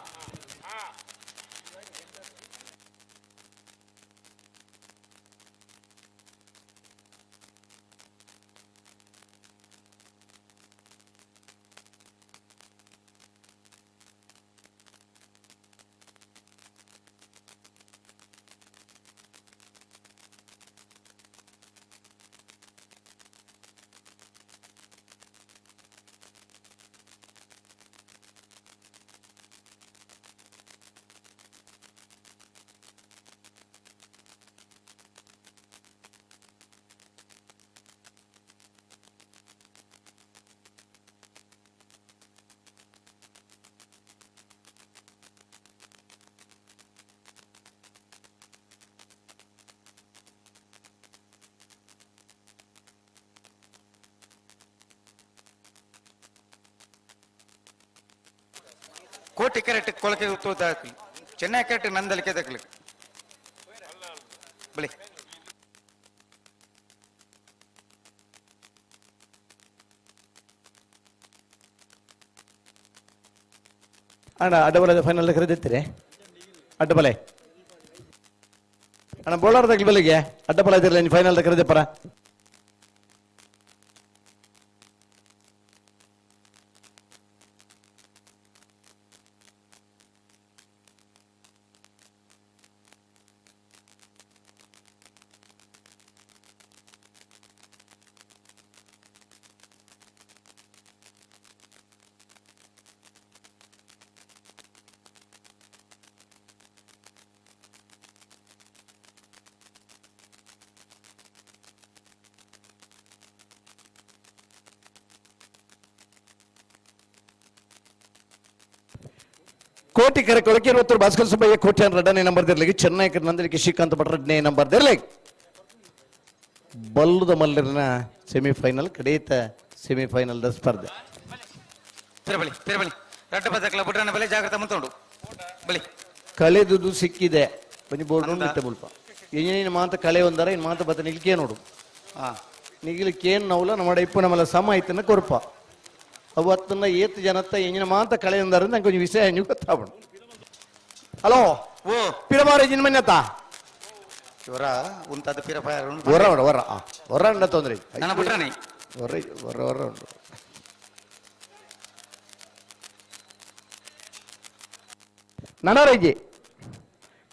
ಕೋಟಿ ಕರೆಕ್ಟ್ ಕೊಳಕೆ ಉತ್ತರದ ಚೆನ್ನೈ ಕರೆಕ್ಟ್ ನಂದಲಿಕೆ ದಕ್ಕಲು ಬಳಿ ಅಣ್ಣ ಅಡ್ಡಬಲ ಫೈನಲ್ ಕರೆದಿತ್ತೀರಿ ಅಡ್ಡಬಲೆ ಅಣ್ಣ ಬೋಳಾರ್ದಾಗ ಬಲಿಗೆ ಅಡ್ಡಬಲ ಇದಿರಲ್ಲ ನೀನು ಫೈನಲ್ ಕರೆದೆ ಪರ ಕೋಟಿಕೆರೆ ಕೊಳಕೇರಿ ಉತ್ತರ ಭಾಸ್ಕರ್ ಸುಬ್ಬಯ್ಯ ಕೋಟೆ 2ನೇ ನಂಬರ್ದಿರ್ಲಿಕ್ಕೆ ಚೆನ್ನೈ ನಂದಲಿಕೆ ಶ್ರೀಕಾಂತ ಭಟ್ರ 2ನೇ ನಂಬರ್ದಿರ್ಲಿಕ್ಕೆ ಬಲ್ಲುದ ಮಲ್ಲರಿನ ಸೆಮಿಫೈನಲ್ ಕಡೆಯಿತ ಸೆಮಿಫೈನಲ್ ಸ್ಪರ್ಧೆ ತಿರಬಳಿ 2 ಬಾತ್ ದಕ್ಕಲ ಬುಡ್ರನ ಬಲೆ ಜಾಗ್ರತೆ ಮುಂತೊಂಡು ಬಳಿ ಕಳೆದುದು ಸಿಕ್ಕಿದೆ ಬನ್ನಿ ಬೋರ್ಡ್ ನಿಂತ ಮುಲ್ಪ ಏನೇನು ಮಾತ ಕಳೆ ಒಂದರ ಇನ್ನು ಮಾತ ಬತ್ತ ನಿಲ್ಕೇ ನೋಡು ನಿಗಿಲಿಕ್ಕೇನು ನವಲ ನಮ್ಮ ಇಪ್ಪು ನಮ್ಮಲ್ಲ ಸಮ ಆಯ್ತನ್ನ ಕೊರಪ ಅವತ್ತನ್ನ ಏತ್ ಜನತ್ತ ಎಂಜಿನ ಮಾತ ಕಳೆ ಒಂದರ ನಂಗೆ ಕೊಂಚ ವಿಷಯ ನೀವು ಗೊತ್ತಾವಣ ಹಲೋ ಓ ಪಿರಬಾರ ಜಿನ್ಮನ್ಯತ ಇವರ ಉಂತಾದ ಪಿರಪಾಯ ಹೊರ ಅಣ್ಣ ತೊಂದ್ರೆ ನನ್ನ ಬಿಟ್ರನಿ ಹೊರ ಉಂಟು ನನರೈಜಿ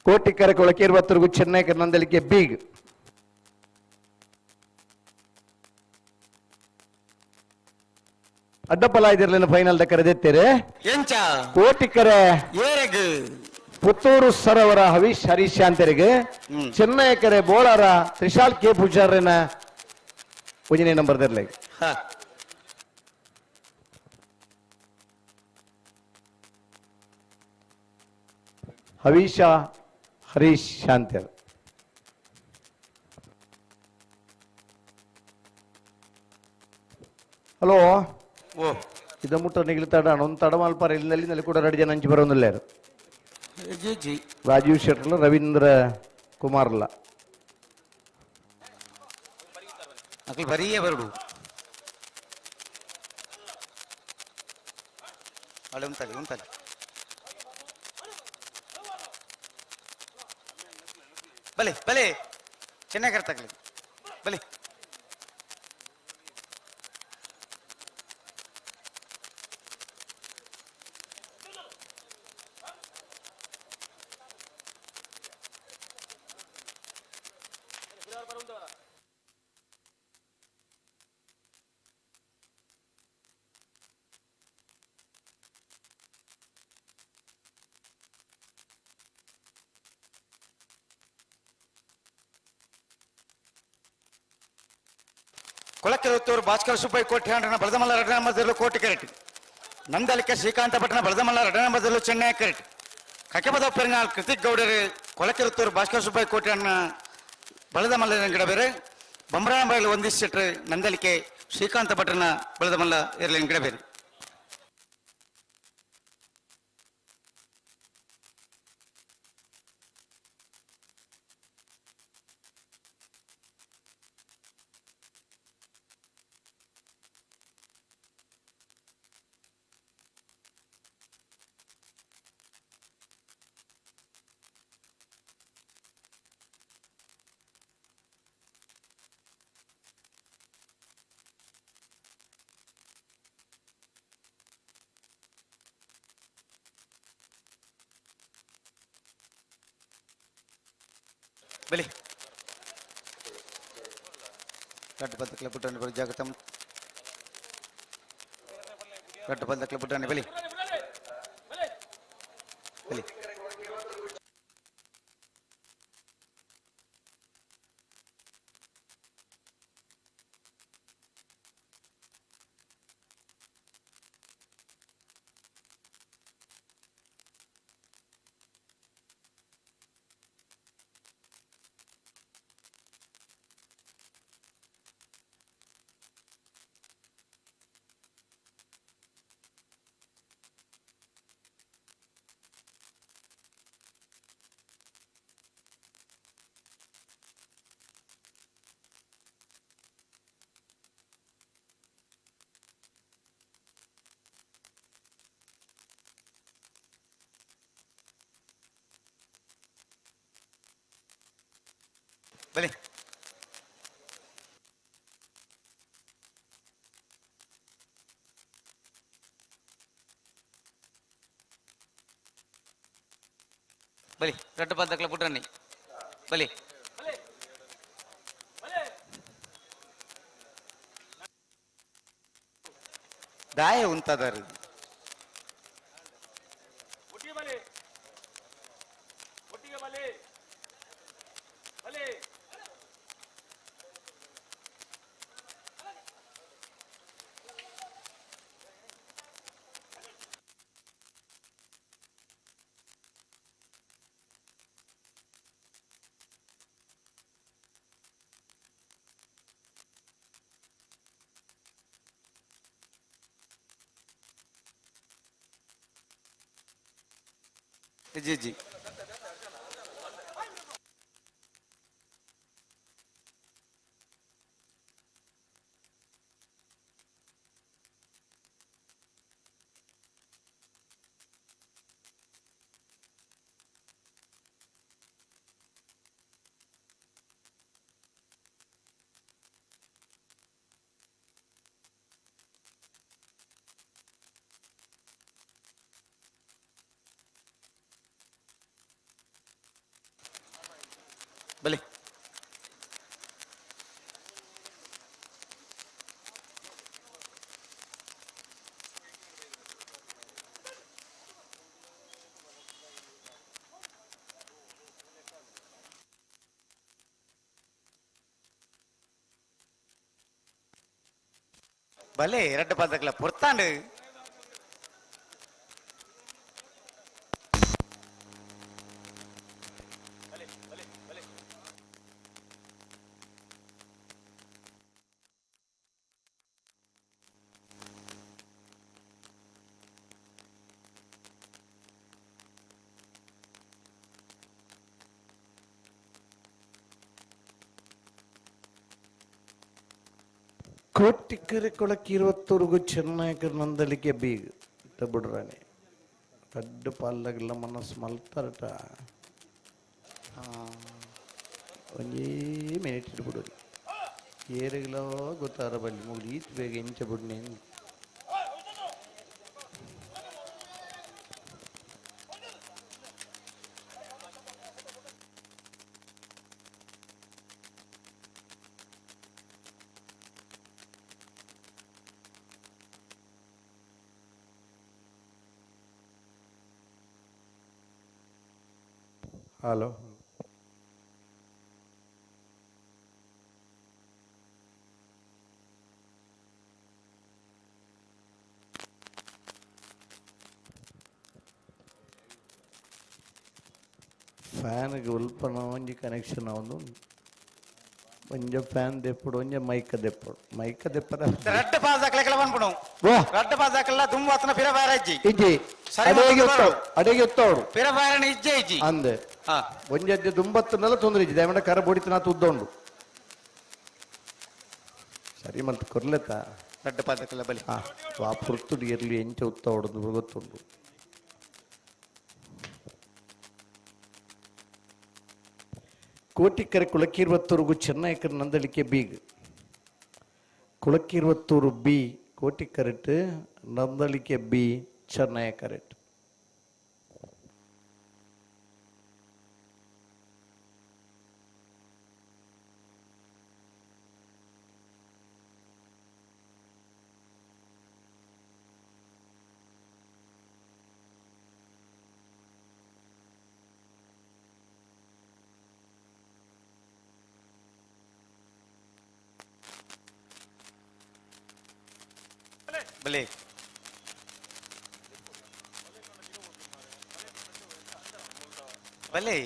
ಕೋಟಿಕೆರೆ ಕೊಳಕೇರಿ ಒತ್ತರಿಗೂ ಚೆನ್ನೈ ನಂದಲಿಕೆ ಬೀಗ್ ಅಡ್ಡಪಲ ಇದಿರ್ಲಿನ ಫೈನಲ್ ಕರೆದಿತ್ತೇರೆ ಎಂಚ ಕೋಟಿಕರೆ ಏರೆಗ್ ಪುತ್ತೂರು ಸರೋವರ ಹರೀಶ್ ಶಾಂತರಿಗೆ ಚೆನ್ನೈಕರೆ ಬೋಳಾರ ತ್ರಿಶಾಲ್ ಕೆ ಪೂಜಾರನ ಪೂಜನೆ ನಂಬರ್ ದರ್ಲೆ ಹರೀಶ್ ಶಾಂತರ್ ಹಲೋ ಓ ഇത് മുട്ട നികിൽത്താടാണ് ഒന്ന് തടമാൽപ്പാറ ഇന്നലെ കൂടെ രണ്ട് ജന 5 പേരൊന്നുമില്ലായിരുന്നു ರಾಜೀವ್ ಶೆಟ್ಟರ್ಲ ರವೀಂದ್ರ ಕುಮಾರ್ಲ ಅಕಲ್ ಬರಿಯೇ ಬರಡು ಅಳೆ ಉಂಟಲ್ಲಿ ಬಲೆ ಚೆನ್ನಾಗಿ ಕರ್ತಾಗ್ಲಿ ಬಲೆ ಕೊಳಕೆತ್ತೂರು ಭಾಸ್ಕರ ಸುಬ್ಬಯ್ಯ ಕೋಟ್ಯಾಂಡ್ರನ ಬಲದಮಲ್ಲ ಎರಡನೇ ನಂಬರ್ದಲ್ಲೂ ಕೋಟಿ ಕ್ಯಾರೆಟ್ ನಂದಲಿಕೆ ಶ್ರೀಕಾಂತ ಪಟ್ಟಣ ಬಲದಮಲ್ಲ ಎರಡನೇ ನಂಬರ್ದಲ್ಲೂ ಚೆನ್ನೈ ಕ್ಯಾರೆಟ್ ಕಕೆಬದ ಪೆರಂಗಾಲ್ ಕೃತಿಕ್ ಗೌಡರು ಕೊಳಕೆತ್ತೂರು ಭಾಸ್ಕರ ಸುಬ್ಬಯ್ಯ ಕೋಟ್ಯಾಂಡ್ರನ ಬಲದಮಲ್ಲ ಗಿಡ ಬೇರೆ ಬೊಂಬರಾಂಬರಲ್ಲಿ ಒಂದಿಸಿಟ್ರೆ ನಂದಲಿಕೆ ಶ್ರೀಕಾಂತ ಪಟ್ಟಣ ಬಲದಮಲ್ಲ ಎರಲಿನ ಗಿಡ ಬೇರೆ ಬಲಿ ಕಟ್ಟುಪದಕ್ಲೆ ಪುಟ್ಟಣಿ ಬಲಿ ಜಾಗತಂ ಕಟ್ಟುಪದಕ್ಲೆ ಪುಟ್ಟಣಿ ಬಲಿ ಬಲಿ ಬಲಿ ಬಲಿ ರಟ್ಟು ಪದಕ್ಲೆ ಪುಟ್ಟಣಿ ಬಲಿ ದಾಯ ಉಂಟದರಿ जी ಬಲೆ 2 ಪಾದಗಳ ಪುರ್ತಾಂಡು ಕೋಟಿಕೆರೆ ಕೊಳಕ್ಕೆ 20 ಚೆನ್ನೈಕರ್ ನಂದಲಿಕೆ ಬೀಗ್ ಇಟ್ಟ ಬಿಡ್ರಾನೆ ದೊಡ್ಡ ಪಾಲ್ದಾಗೆಲ್ಲ ಮನಸ್ಸು ಮಲ್ತಾರಟ ಒಂದೇ ಮಿನಿಟ್ ಇಟ್ಬಿಡೋದು ಏರಿಗ್ಲೋ ಗೊತ್ತಾರ ಬಲ್ಲಿ ಮುಗಿದು ಈತ್ ಬೇಗ ಇಂಚ ಬಿಡ್ನೆ ಹಲೋ ಫ್ಯಾನ್ಗೆ ಉಲ್ಪನ ಒಂಜಿ ಕನೆಕ್ಷನ್ ಅವನು ಒಂಜ ಫ್ಯಾನ್ ದೆಪ್ಪಡು ಒಂಜ ಮೈಕ ದೆಪ್ಪಡ 2 ಪಾದಗಳ ಬಂದ್ಬಿಡು 2 ಪಾದಗಳ ದುಂಬಾತನ ಪಿರ ಬಾರಜ್ಜಿ ಇಜ್ಜಿ ಅಡೆಗೆ ಉತ್ತವಡು ಪಿರ ಬಾರಣ ಇಜ್ಜೆ ಇಜ್ಜಿ ಅಂದೆ ಒಂಜದ್ದೆ ದುಂಬತ್ತನೆಲ್ಲ ತೊಂದರೆ ಇಜ್ಜಿ ದಯಮಂಡ ಕರ ಬೋಡಿತನಾತು ಉದ್ದೋಂಡು ಸರಿ ಮಲ್ತ ಕೊರ್ಲೆತ 2 ಪಾದಗಳ ಬಲಿ ಆ ಪುರ್ತುಡು ಇರ್ಲಿ ಎಂಚ ಉತ್ತವಡು ಗೊತ್ತುಂಡು ಕೋಟಿಕೆರೆ ಕುಳಕ್ಕೀರ್ವತ್ತೂರುಗು ಚೆನ್ನೈಕರ್ ನಂದಲಿಕೆ ಬೀಗ್ ಕುಳಕ್ಕೀರ್ವತ್ತೂರು ಬಿ ಕೋಟಿಕೆರೆಟ್ ನಂದಲಿಕೆ ಬಿ ಚೆನ್ನೈಕರೆಟ್ ಬಲೆ ಬಲೆ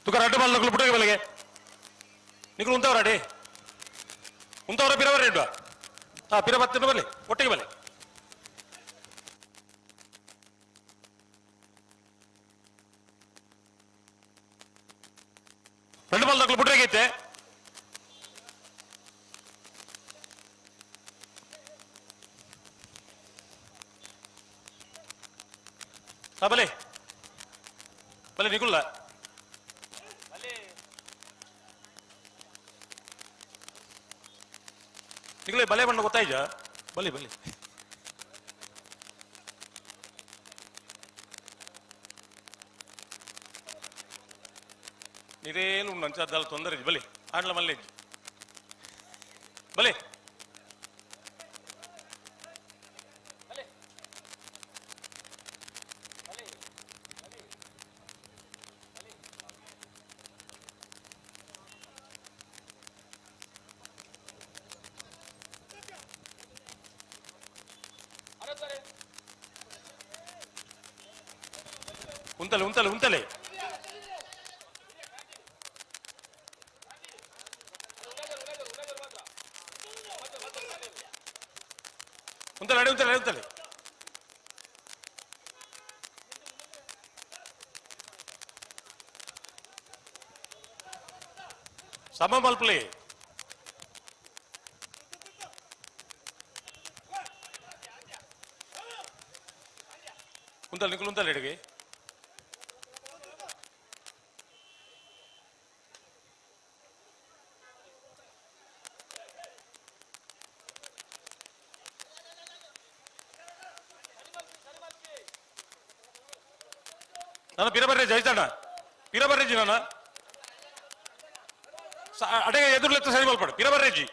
तुका रड्ड बाल नकल पुटे बलगे निकल उंतवरा डे उंतवरा पिरवर रेड्डा पिर बत्ते बले ಒಟ್ಟಿಗೆ ಬಲೆ ರಡ್ಡ ಬಾಲ್ ನಕಲ್ ಪುಟ್ರೆ ಗೈತೆ ಬಲೆ ಬಲೆ ನಿಕುಲ್ಲ ನಿಗಲೇ ಬಲೆ ಬಣ್ಣ ಗೊತ್ತಾಯ್ಜ ಬಲಿ ಬಲಿ ನೀರೇನು ನಂಚದ್ದಾಲ ತೊಂದರೆ ಬಲಿ ಆಡ್ಲ ಮಲ್ಲೆ ಬಲೆ ಉಂತಲೆ ಉಂತಲೆ ಉಂತಲೆ ಉಂತಲೆ ಅಡಿ ಉಂತಲೆ ಉಂತಲೆ ಸಮ ಮಲ್ಪಲೆ ಉಂತಲೆ ನಿಖಲ್ ಉಂತಲೆ ಎಡೆಗೆ ನಾನು ಪಿರಬರ್ರೆ ಜಯಿಸಣ್ಣ ಪಿರಬರ್ರೆಜಿ ನಾನು ಅಡೆಗೆ ಎದುರ್ಲೆತ್ತ ಸರಿ ಮಲ್ಪಡು ಪಿರಬರ್ರೆಜಿ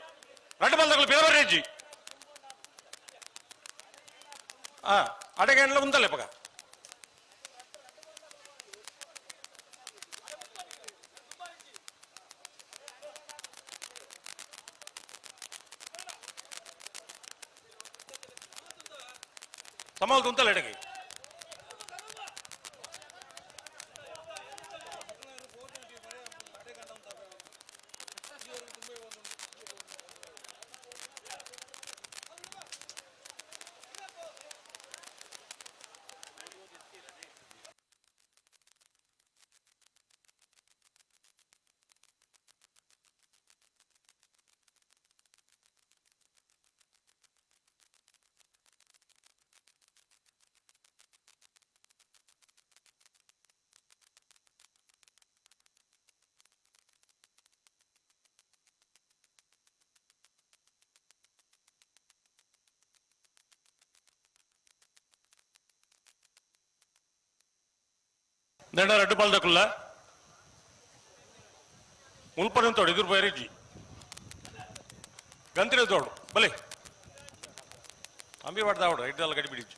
ரெண்டு மல்தಗಳು ಪಿರಬರ್ರೆಜಿ ಅಡೆಗೆ ಎಣ್ಣೆ ಉಂತಲೆ ಪಗ ಸಮಾಲ್ ಉಂತಲೆ ಎಡೆಗೆ ದಂಡ ರಡ್ಡು ಪಾಲ್ದಕ್ಕಲ್ಲ ಮುಲ್ಪನೆ ತೋಡು ಇದ್ರ ಬೈರೇಜಿ ಗಂತಿರ ತೋಡು ಬಲೆ ಅಂಬಿ ಮಾಡ್ದ ಇಡ್ಡಲ್ಲ ಗಡಿ ಬಿಡಿಜಿ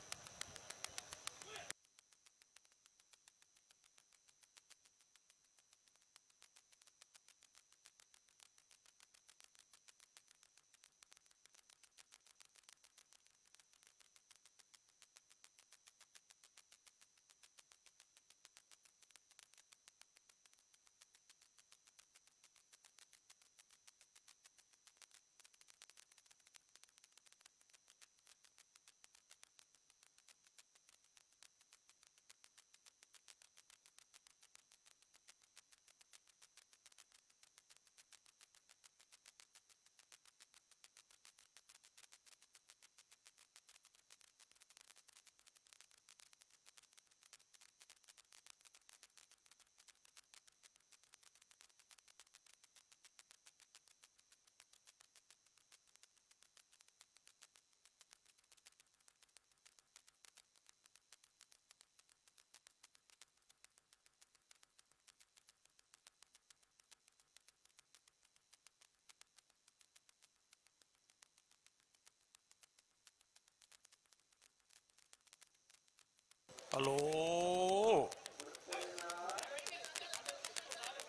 హలో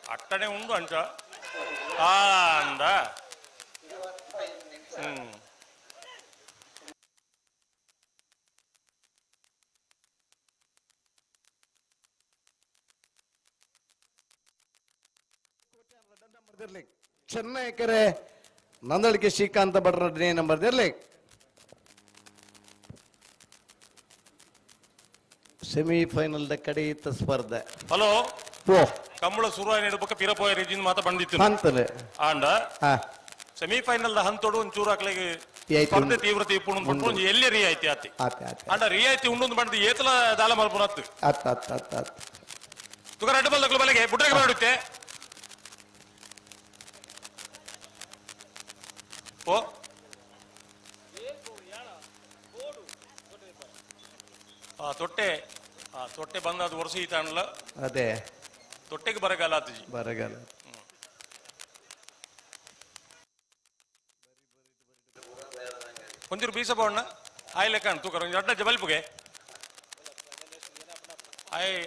అట్టనే ఉండు అంట అందా ಚೆನ್ನೈ ಕೆರೆ ನಂದಳಿಕೆ ಶ್ರೀಕಾಂತ ಭಟ್ರ ನಂಬರ್ ಇರ್ಲಿ ಸೆಮಿಫೈನಲ್ ಕಡೆಯಿತ ಸ್ಪರ್ಧೆ ಹಲೋ ಓ ಕಮ್ಮಳ ಶುರುವಾಯಿ ನಡುಪಕ್ಕ ಪಿರಪೋಯ ರೇಜಿನ ಮಾತ ಬಂದಿತ್ತು ಅಂತಲೇ ಆಂಡ ಸೆಮಿಫೈನಲ್ ದ ಹಂತೋಡು ಒಂಚೂರು ಹಾಕ್ಲಿಗೆ ಸ್ಪರ್ಧೆ ತೀವ್ರತೆ ಇಪ್ಪುಂಡು ಪಟ್ಟು ಎಲ್ಲಿ ರಿಯಾಯಿತಿ ಆತಿ ಆಂಡ ರಿಯಾಯಿತಿ ಉಂಡು ಬಂದು ಏತಲ ದಾಲ ಮಲ್ಪುನತ್ತು ತುಗ ರಡ್ಡು ಬಲ್ದಕ್ಲು ಬಲೆಗೆ ಬುಡ್ರೆಗೆ ಮಾಡುತ್ತೆ ಓ ತೊಟ್ಟೆ ತೊಟ್ಟೆ ಬಂದ ಅದು ವರ್ಷ ಈತಾಣಲ್ಲ ಅದೇ ತೊಟ್ಟೆಗೆ ಬರಗಾಲ ಆತಜಿ ಬರಗಾಲ ಒಂಚೂರು ಬೀಸ ಬಣ್ಣ ಆಯ್ ಲೆಕ್ಕ ತೂಕರ ಒಂದು ಅಡ್ಡ ಜಬಲ್ಪುಗೆ ಆಯ್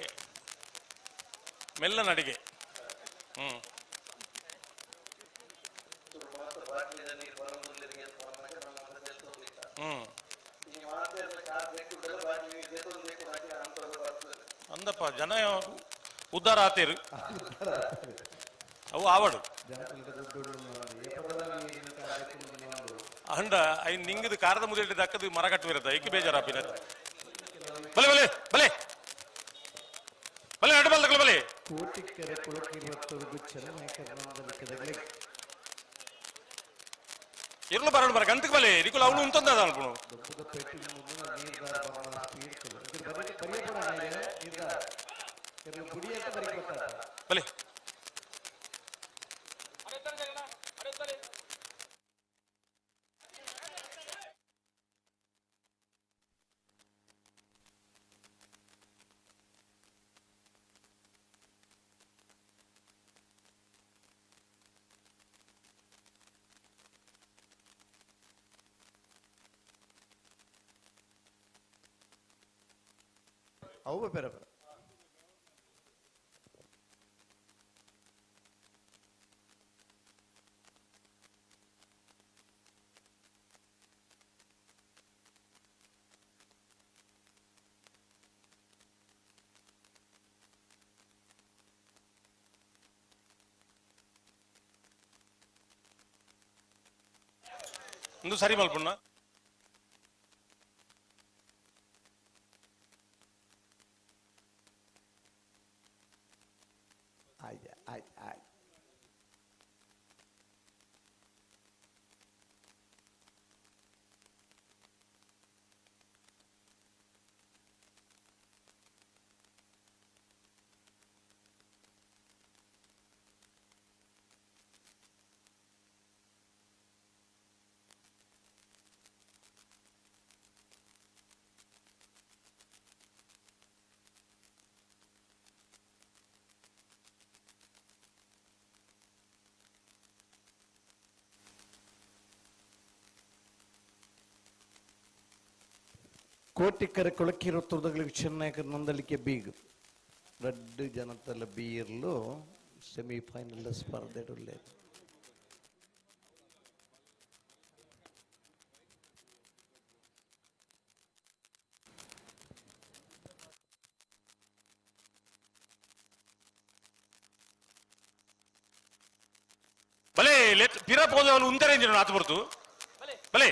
ಮೆಲ್ಲ ನಡಿಗೆ ಅಂದಪ್ಪ ಜನ ಉದ್ಧಾರ ಆತೇರು ಅವು ಆವಡು ಅಂಡ ಐ ನಿಂಗದು ಕಾರದ ಮುದ್ದೆ ದಕ್ಕದು ಮರ ಕಟ್ಟುವಿರತ್ತ ಏಕೆ ಬೇಜಾರಾಪಿನ ಬಲೆ ಬಲೆ ಬಲೆ ಬಲೆ ಅಡ್ಬಲ್ ತಗೊಳ್ಳಿ ಬಲೆ ಕೋಟಿಕೆರೆ ಕುಳಕಿರುವತ್ತವರೆಗೂ ಚೆನ್ನೈ ಇರ್ಲು ಬರೋಣ ಬರ ಗಂತಕ್ಕೆ ಬಲೆ ನಿಕುಲ ಅವನು ಉಂತಂದ ಅನ್ಕೊಂಡು ಬಲೆ ಅವು ಬೇರೆ ಒಂದು ಸರಿ ಮಲ್ಪುಣ್ಣ కోటికర కులకిరుతుదగలికి చెన్నై నందలికే బీగ్ రెడ్ జనతల బీర్లో సెమీఫైనల్ స్పర్ధలు లేదు ಬಲೆ ಲೆಟ್ ಪಿರ ಪೋದವಲು ಉಂತರೇಂಜಿನ ಆತ ಬರ್ತು ಬಲೆ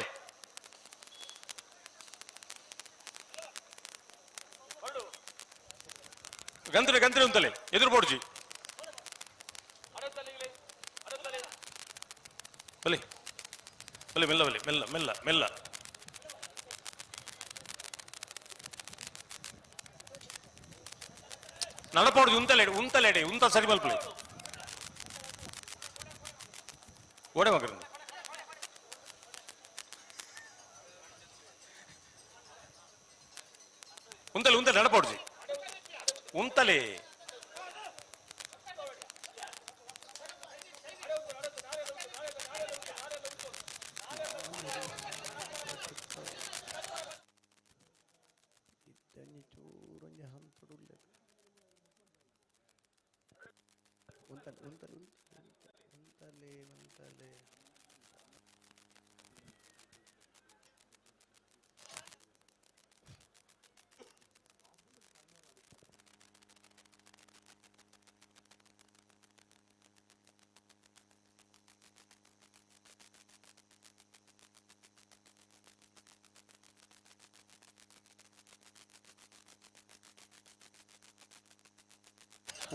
ಗಂತ್ರೆ ಗಂತ್ರೆ ಉಂತಲೆ ಎದುರು ಬೋಡ್ಜಿ ಬಲೆ ಬಲೆ ಮೆಲ್ಲ ಬಲೆ ಮೆಲ್ಲ ಮೆಲ್ಲ ಮೆಲ್ಲ ನಡಪೋಡ್ಜಿ ಉಂತಲೆಡೆ ಉಂತ ಸರಿ ಮಲ್ಪಲೆ ಓಡೆ ಮಗರ ಉಂತಲೆ ಉಂತಲೆ ನಡಪೋಡ್ಜಿ ಉಂತಲೆ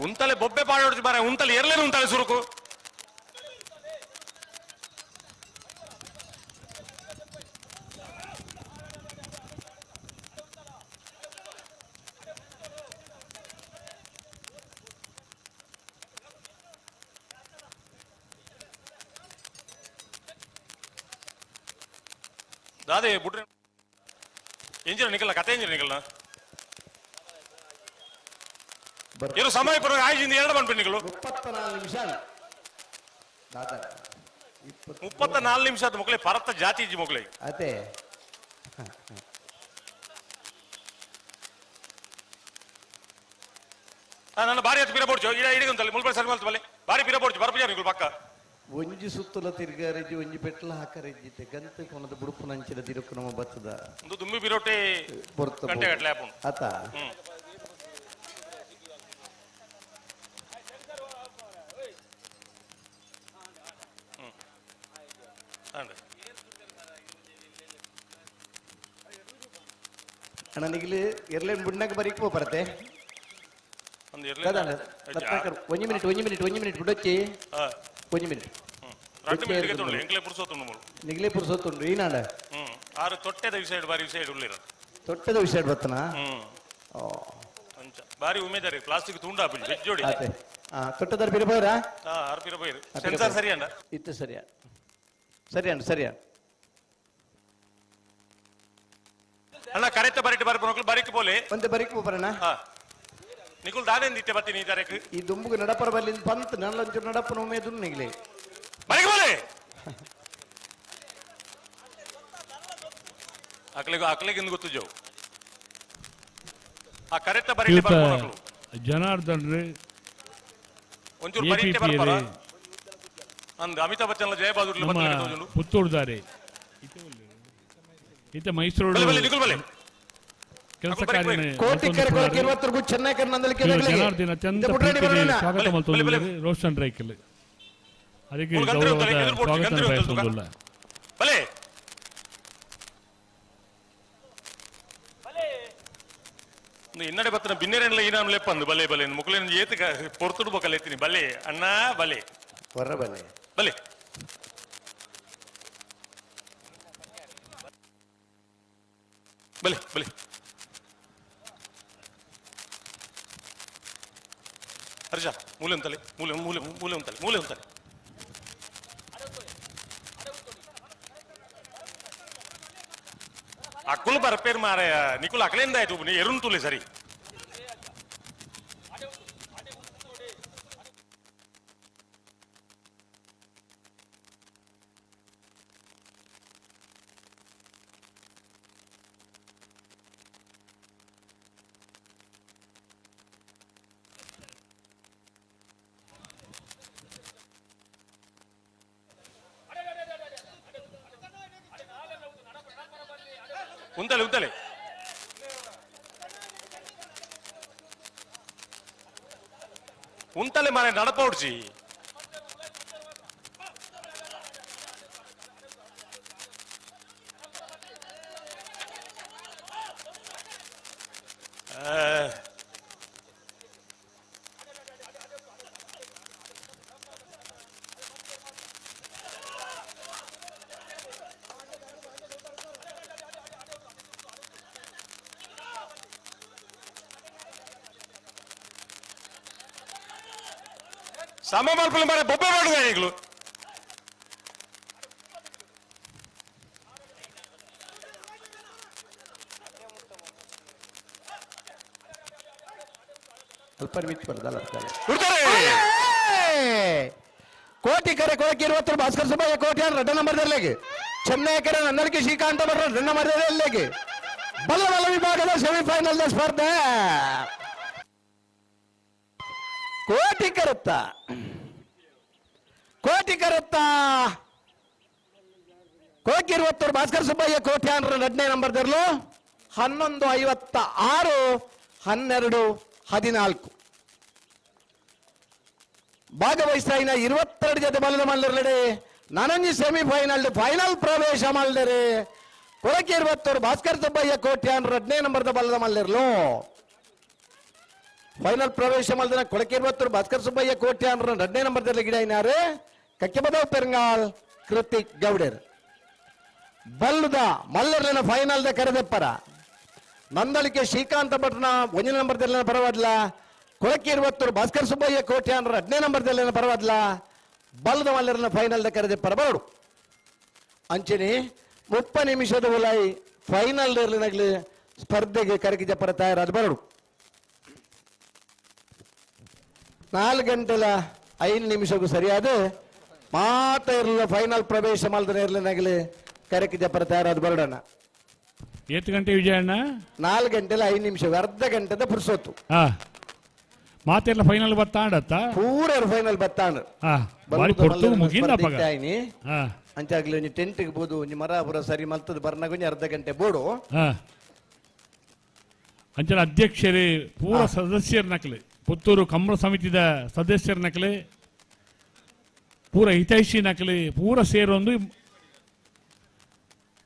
ಉಂತಲೆ ಬೊಬ್ಬೆ ಪಾಡೋಡ್ತಿ ಬಾರ ಉಂತಲೆ ಎರಲೇನು ಉಂತಲೆ ಸುರುಕು ದಾದೆ ಬಿಟ್ರೆ ಎಂಜಿನ ನಿಕಲ್ಲ ಕತೆ ಎಂಜಿನ ನಿಕಲ್ಲ ಏನು ಸಮಯ ಬರೋ ಆಯ್ಜಿಂದ ಎರಡು ಬಂದ್ಬಿಟ್ಟು 34 ನಿಮಿಷ 34 ನಿಮಿಷ ಆದ ಮಕ್ಕಳೇ ಭಾರತ ಜಾತಿ ಇಜ್ಜಿ ಮಕ್ಕಳೇ ಅದೇ ನನ್ನ ಬಾರಿ ಹತ್ತು ಪಿರ ಬೋಡ್ಚು ಇಡ ಇಡಿಗಂತಲ್ಲಿ ಮುಲ್ಬಾರಿ ಸರಿ ಮಲ್ತು ಬಲೆ ಬಾರಿ ಪಿರ ಬೋಡ್ಚು ಬರಪಜಾರ ನಿಗಳು ಪಕ್ಕ ಒಂಜಿ ಸುತ್ತಲ ತಿರ್ಗಾರೆಜ್ಜಿ ಒಂಜಿ ಪೆಟ್ಲ ಹಾಕರೆಜ್ಜಿತೆ ಗಂತೆ ಕೊನದ ಬುಡುಪು ನಂಚಿದ ತಿರುಕು ನಮ್ಮ ಬತ್ತದ ಒಂದು ದುಮ್ಮಿ ಬಿರೋಟೆ ಪೊರ್ತ ಗಂಟೆ ಗಟ್ಟಲೆ ಆಪುಂಡು ಆತ ಅಣ್ಣ ನಿಗಲಿ ಎರ್ಲೇನ್ ಬುಡ್ನಾಗ ಬರೀಕ್ ಬರತ್ತೆ ಒಂಜಿ ಮಿನಿಟ್ ಬಿಡೊಚ್ಚಿ ಒಂಜಿ ಮಿನಿಟ್ ನಿಗಲೇ ಪುರ್ಸೊತ್ತುಂಡು ಈನಾಡ ಆರು ತೊಟ್ಟೆದ ವಿಸೈಡ್ ಬಾರಿ ವಿಸೈಡ್ ಉಳ್ಳಿರ ತೊಟ್ಟೆದ ವಿಸೈಡ್ ಬತ್ತನ ಬಾರಿ ಉಮೇದಾರಿ ಪ್ಲಾಸ್ಟಿಕ್ ತುಂಡ ಜೋಡಿ ತೊಟ್ಟದಾರ ಪಿರಬೋರ ಆರು ಪಿರಬೋಯ್ರು ಸೆನ್ಸಾರ್ ಸರಿ ಅಂಡ ಇತ್ತು ಸರಿಯಾ ಅಣ್ಣ ಕರೆಕ್ಟ್ ಬರಿಟ್ಟು ಬರ್ಬೇಕು ಬರಿಕ್ ಬೋಲೆ ಒಂದೇ ಬರಿಕ್ ಬರಣ ನಿಕುಲ್ ದಾದೇನ್ ದಿಟ್ಟೆ ಬತ್ತೀನಿ ಈ ತಾರೀಕು ಈ ದುಂಬುಗೆ ನಡಪರ ಬಲ್ಲಿಂದ ಪಂತ್ ನಲ್ಲಂಚೂರು ನಡಪನ ಉಮೇದು ನಿಗಲಿ ಬರಿಕ್ ಬೋಲೆ ಅಕ್ಲಿಗೆ ಗೊತ್ತು ಜೋ ಆ ಕರೆಕ್ಟ್ ಬರಿಟ್ಟು ಬರ್ಬೇಕು ಜನಾರ್ದನ್ ಒಂಚೂರು ಬರಿಟ್ಟೆ ಬರ್ತಾರ ಅಂದ್ ಅಮಿತಾಬ್ ಬಚ್ಚನ್ ಜಯ ಬಹದ್ದೂರ್ ಪುತ್ತೂರ್ದಾರೆ ಈತ ಮೈಸೂರು ಕೆಲಸ ಕಾರ್ಯ ಜನಾರ್ದನ ಅತ್ಯಂತ ಸ್ವಾಗತ ಮಲ್ತೊಂದು ರೋಷನ್ ರೈಕಲ್ ಅದಕ್ಕೆ ಗೌರವದ ಸ್ವಾಗತ ಬಯಸುವುದಿಲ್ಲ ಇನ್ನಡೆ ಬತ್ತನ ಬಿನ್ನೆರೆಲ್ಲ ಈನಾಮ್ ಲೆಪ್ಪಂದು ಬಲೆ ಬಲೆ ಮುಕ್ಲೇನ ಏತ ಪೊರ್ತುಡು ಬಕಲ್ ಎತ್ತೀನಿ ಬಲೆ ಅಣ್ಣ ಬಲೆ ಹೊರ ಬಲೆ ಬಲೆ ಬಲೆ ಬಲೆ ಹರ್ಷ ಮೂಲೆ ಅಂತಲೆ ಮೂಲೆ ಅಂತಲೆ ಅಕ್ಕುಲು ಬರಪೇರು ಮಾರಾಯ ನಿಕುಲ್ ಅಕಲಿಂದ ಆಯ್ತು ನೀ ಎರುನ್ ತುಲೆ ಸರಿ ಉಂತಲೆ ಉಂತಲೆ ಮಾರೆ ನಡಪೌಡ್ಸಿ ಸಮ ಮಲ್ಪಲ್ಲಿ ಮಾರೆ ಬೊಬ್ಬೆ ಮಾಡುದ ಈಗಲೂ ಕೋಟಿಕರೆ ಕೊಳಕ್ಕೆ 20 ಭಾಸ್ಕರ್ ಸುಬ್ಬಯ್ಯ ಕೋಟೆ ರೆಡ್ಡ ನಂಬರ್ದಲ್ಲಿಗೆ ಚೆನ್ನೈಕರ ನನ್ನರಿಗೆ ಶ್ರೀಕಾಂತ ಬರ ರೆಡ್ಡ ನಂಬರ್ದಲ್ಲಿಗೆ ಬಲ ವಿಭಾಗದ ಸೆಮಿಫೈನಲ್ ಸ್ಪರ್ಧೆ ಕೋಟಿ ಕರುತ್ತಾ ಕೋಟಿ 20 ಭಾಸ್ಕರ್ ಸುಬ್ಬಯ್ಯ ಕೋಟೆ ಅಂದ್ರೆ 2ನೇ ನಂಬರ್ದರ್ಲು 11:56 12:14 ಭಾಗವಹಿಸ್ತಾ 22 ಜೊತೆ ಬಲ್ಲದ ಮಲ್ಲರಡೆ ನನಂಜಿ ಸೆಮಿಫೈನಲ್ ಫೈನಲ್ ಪ್ರವೇಶ ಮಲ್ಲರೆ ಕೊಳಕೆ 20 ಭಾಸ್ಕರ್ ಸುಬ್ಬಯ್ಯ ಕೋಟೆ ಅಂದ್ರೆ 2ನೇ ನಂಬರ್ದ ಬಲ್ಲದ ಮಲ್ಲರ್ಲು ಫೈನಲ್ ಪ್ರವೇಶ ಮಲ್ದನ ಕೊಳಕೆ 20 ಭಾಸ್ಕರ್ ಸುಬ್ಬಯ್ಯ ಕೋಟೆ ಅಂದ್ರೆ 2ನೇ ನಂಬರ್ದಲ್ಲಿ ಗಿಡ ಇನ್ನಾರು ಕಕ್ಕೆಬದವ್ ಪೆರಂಗಾಲ್ ಕೃತಿಕ್ ಗೌಡರ್ ಬಲ್ಲದ ಮಲ್ಲರ್ಲಿನ ಫೈನಲ್ ದ ಕರೆದಪ್ಪರ ನಂದಳಿಕೆ ಶ್ರೀಕಾಂತ ಭಟ್ನ 1ನೇ ನಂಬರ್ದಲ್ಲಿ ಪರವಾದ್ಲ ಕೊಳಕೆ 20 ಭಾಸ್ಕರ್ ಸುಬ್ಬಯ್ಯ ಕೋಟೆ ಅಂದ್ರೆ 2ನೇ ನಂಬರ್ದಲ್ಲಿ ಪರವಾದ್ಲ ಬಲ್ಲದ ಮಲ್ಲರ್ಲಿನ ಫೈನಲ್ ದ ಕರೆದಪ್ಪರ ಬರೋಡು ಅಂಚನೆ 30 ನಿಮಿಷದ ಉಲೈ ಫೈನಲ್ ನಗಲಿ ಸ್ಪರ್ಧೆಗೆ ಕರಗಿ ಜಪ್ಪರ ತಯಾರಾದ ಬರೋಡು 4:05 ಸರಿಯಾದ ಮಾತ ಇರಲಿಲ್ಲ ಫೈನಲ್ ಪ್ರವೇಶ ಮಲ್ದನೆ ಇರಲಿನಾಗಲಿ ಕರೆಕಿ ಜಪ್ಪರ ತಯಾರಾದ ಬರೋಡಣ್ಣ ಎಷ್ಟು ಗಂಟೆ ವಿಜಯಣ್ಣ 4:05 ಅರ್ಧ ಗಂಟೆದ ಪುರ್ಸೊತ್ತು ಮಾತೆಲ್ಲ ಫೈನಲ್ ಬತ್ತಾಂಡತ್ತ ಪೂರ ಫೈನಲ್ ಬತ್ತಾಂಡ ಅಂಚಾಗ್ಲಿ ಒಂಜಿ ಟೆಂಟ್ಗೆ ಬೋದು ಒಂಜಿ ಮರ ಪುರ ಸರಿ ಮಲ್ತದ ಬರ್ನಾಗ ಒಂಜಿ ಅರ್ಧ ಗಂಟೆ ಬೋಡು ಅಂಚನ ಅಧ್ಯಕ್ಷರೇ ಪೂರ ಸದಸ್ಯರ ನಕಲೆ ಪುತ್ತೂರು ಕಮ್ಮಳ ಸಮಿತಿದ ಸದಸ್ಯರ ನಕಲೆ ಪೂರ ಹಿತೈಷಿ ನಕಲೆ ಪೂರ ಸೇರೊಂದು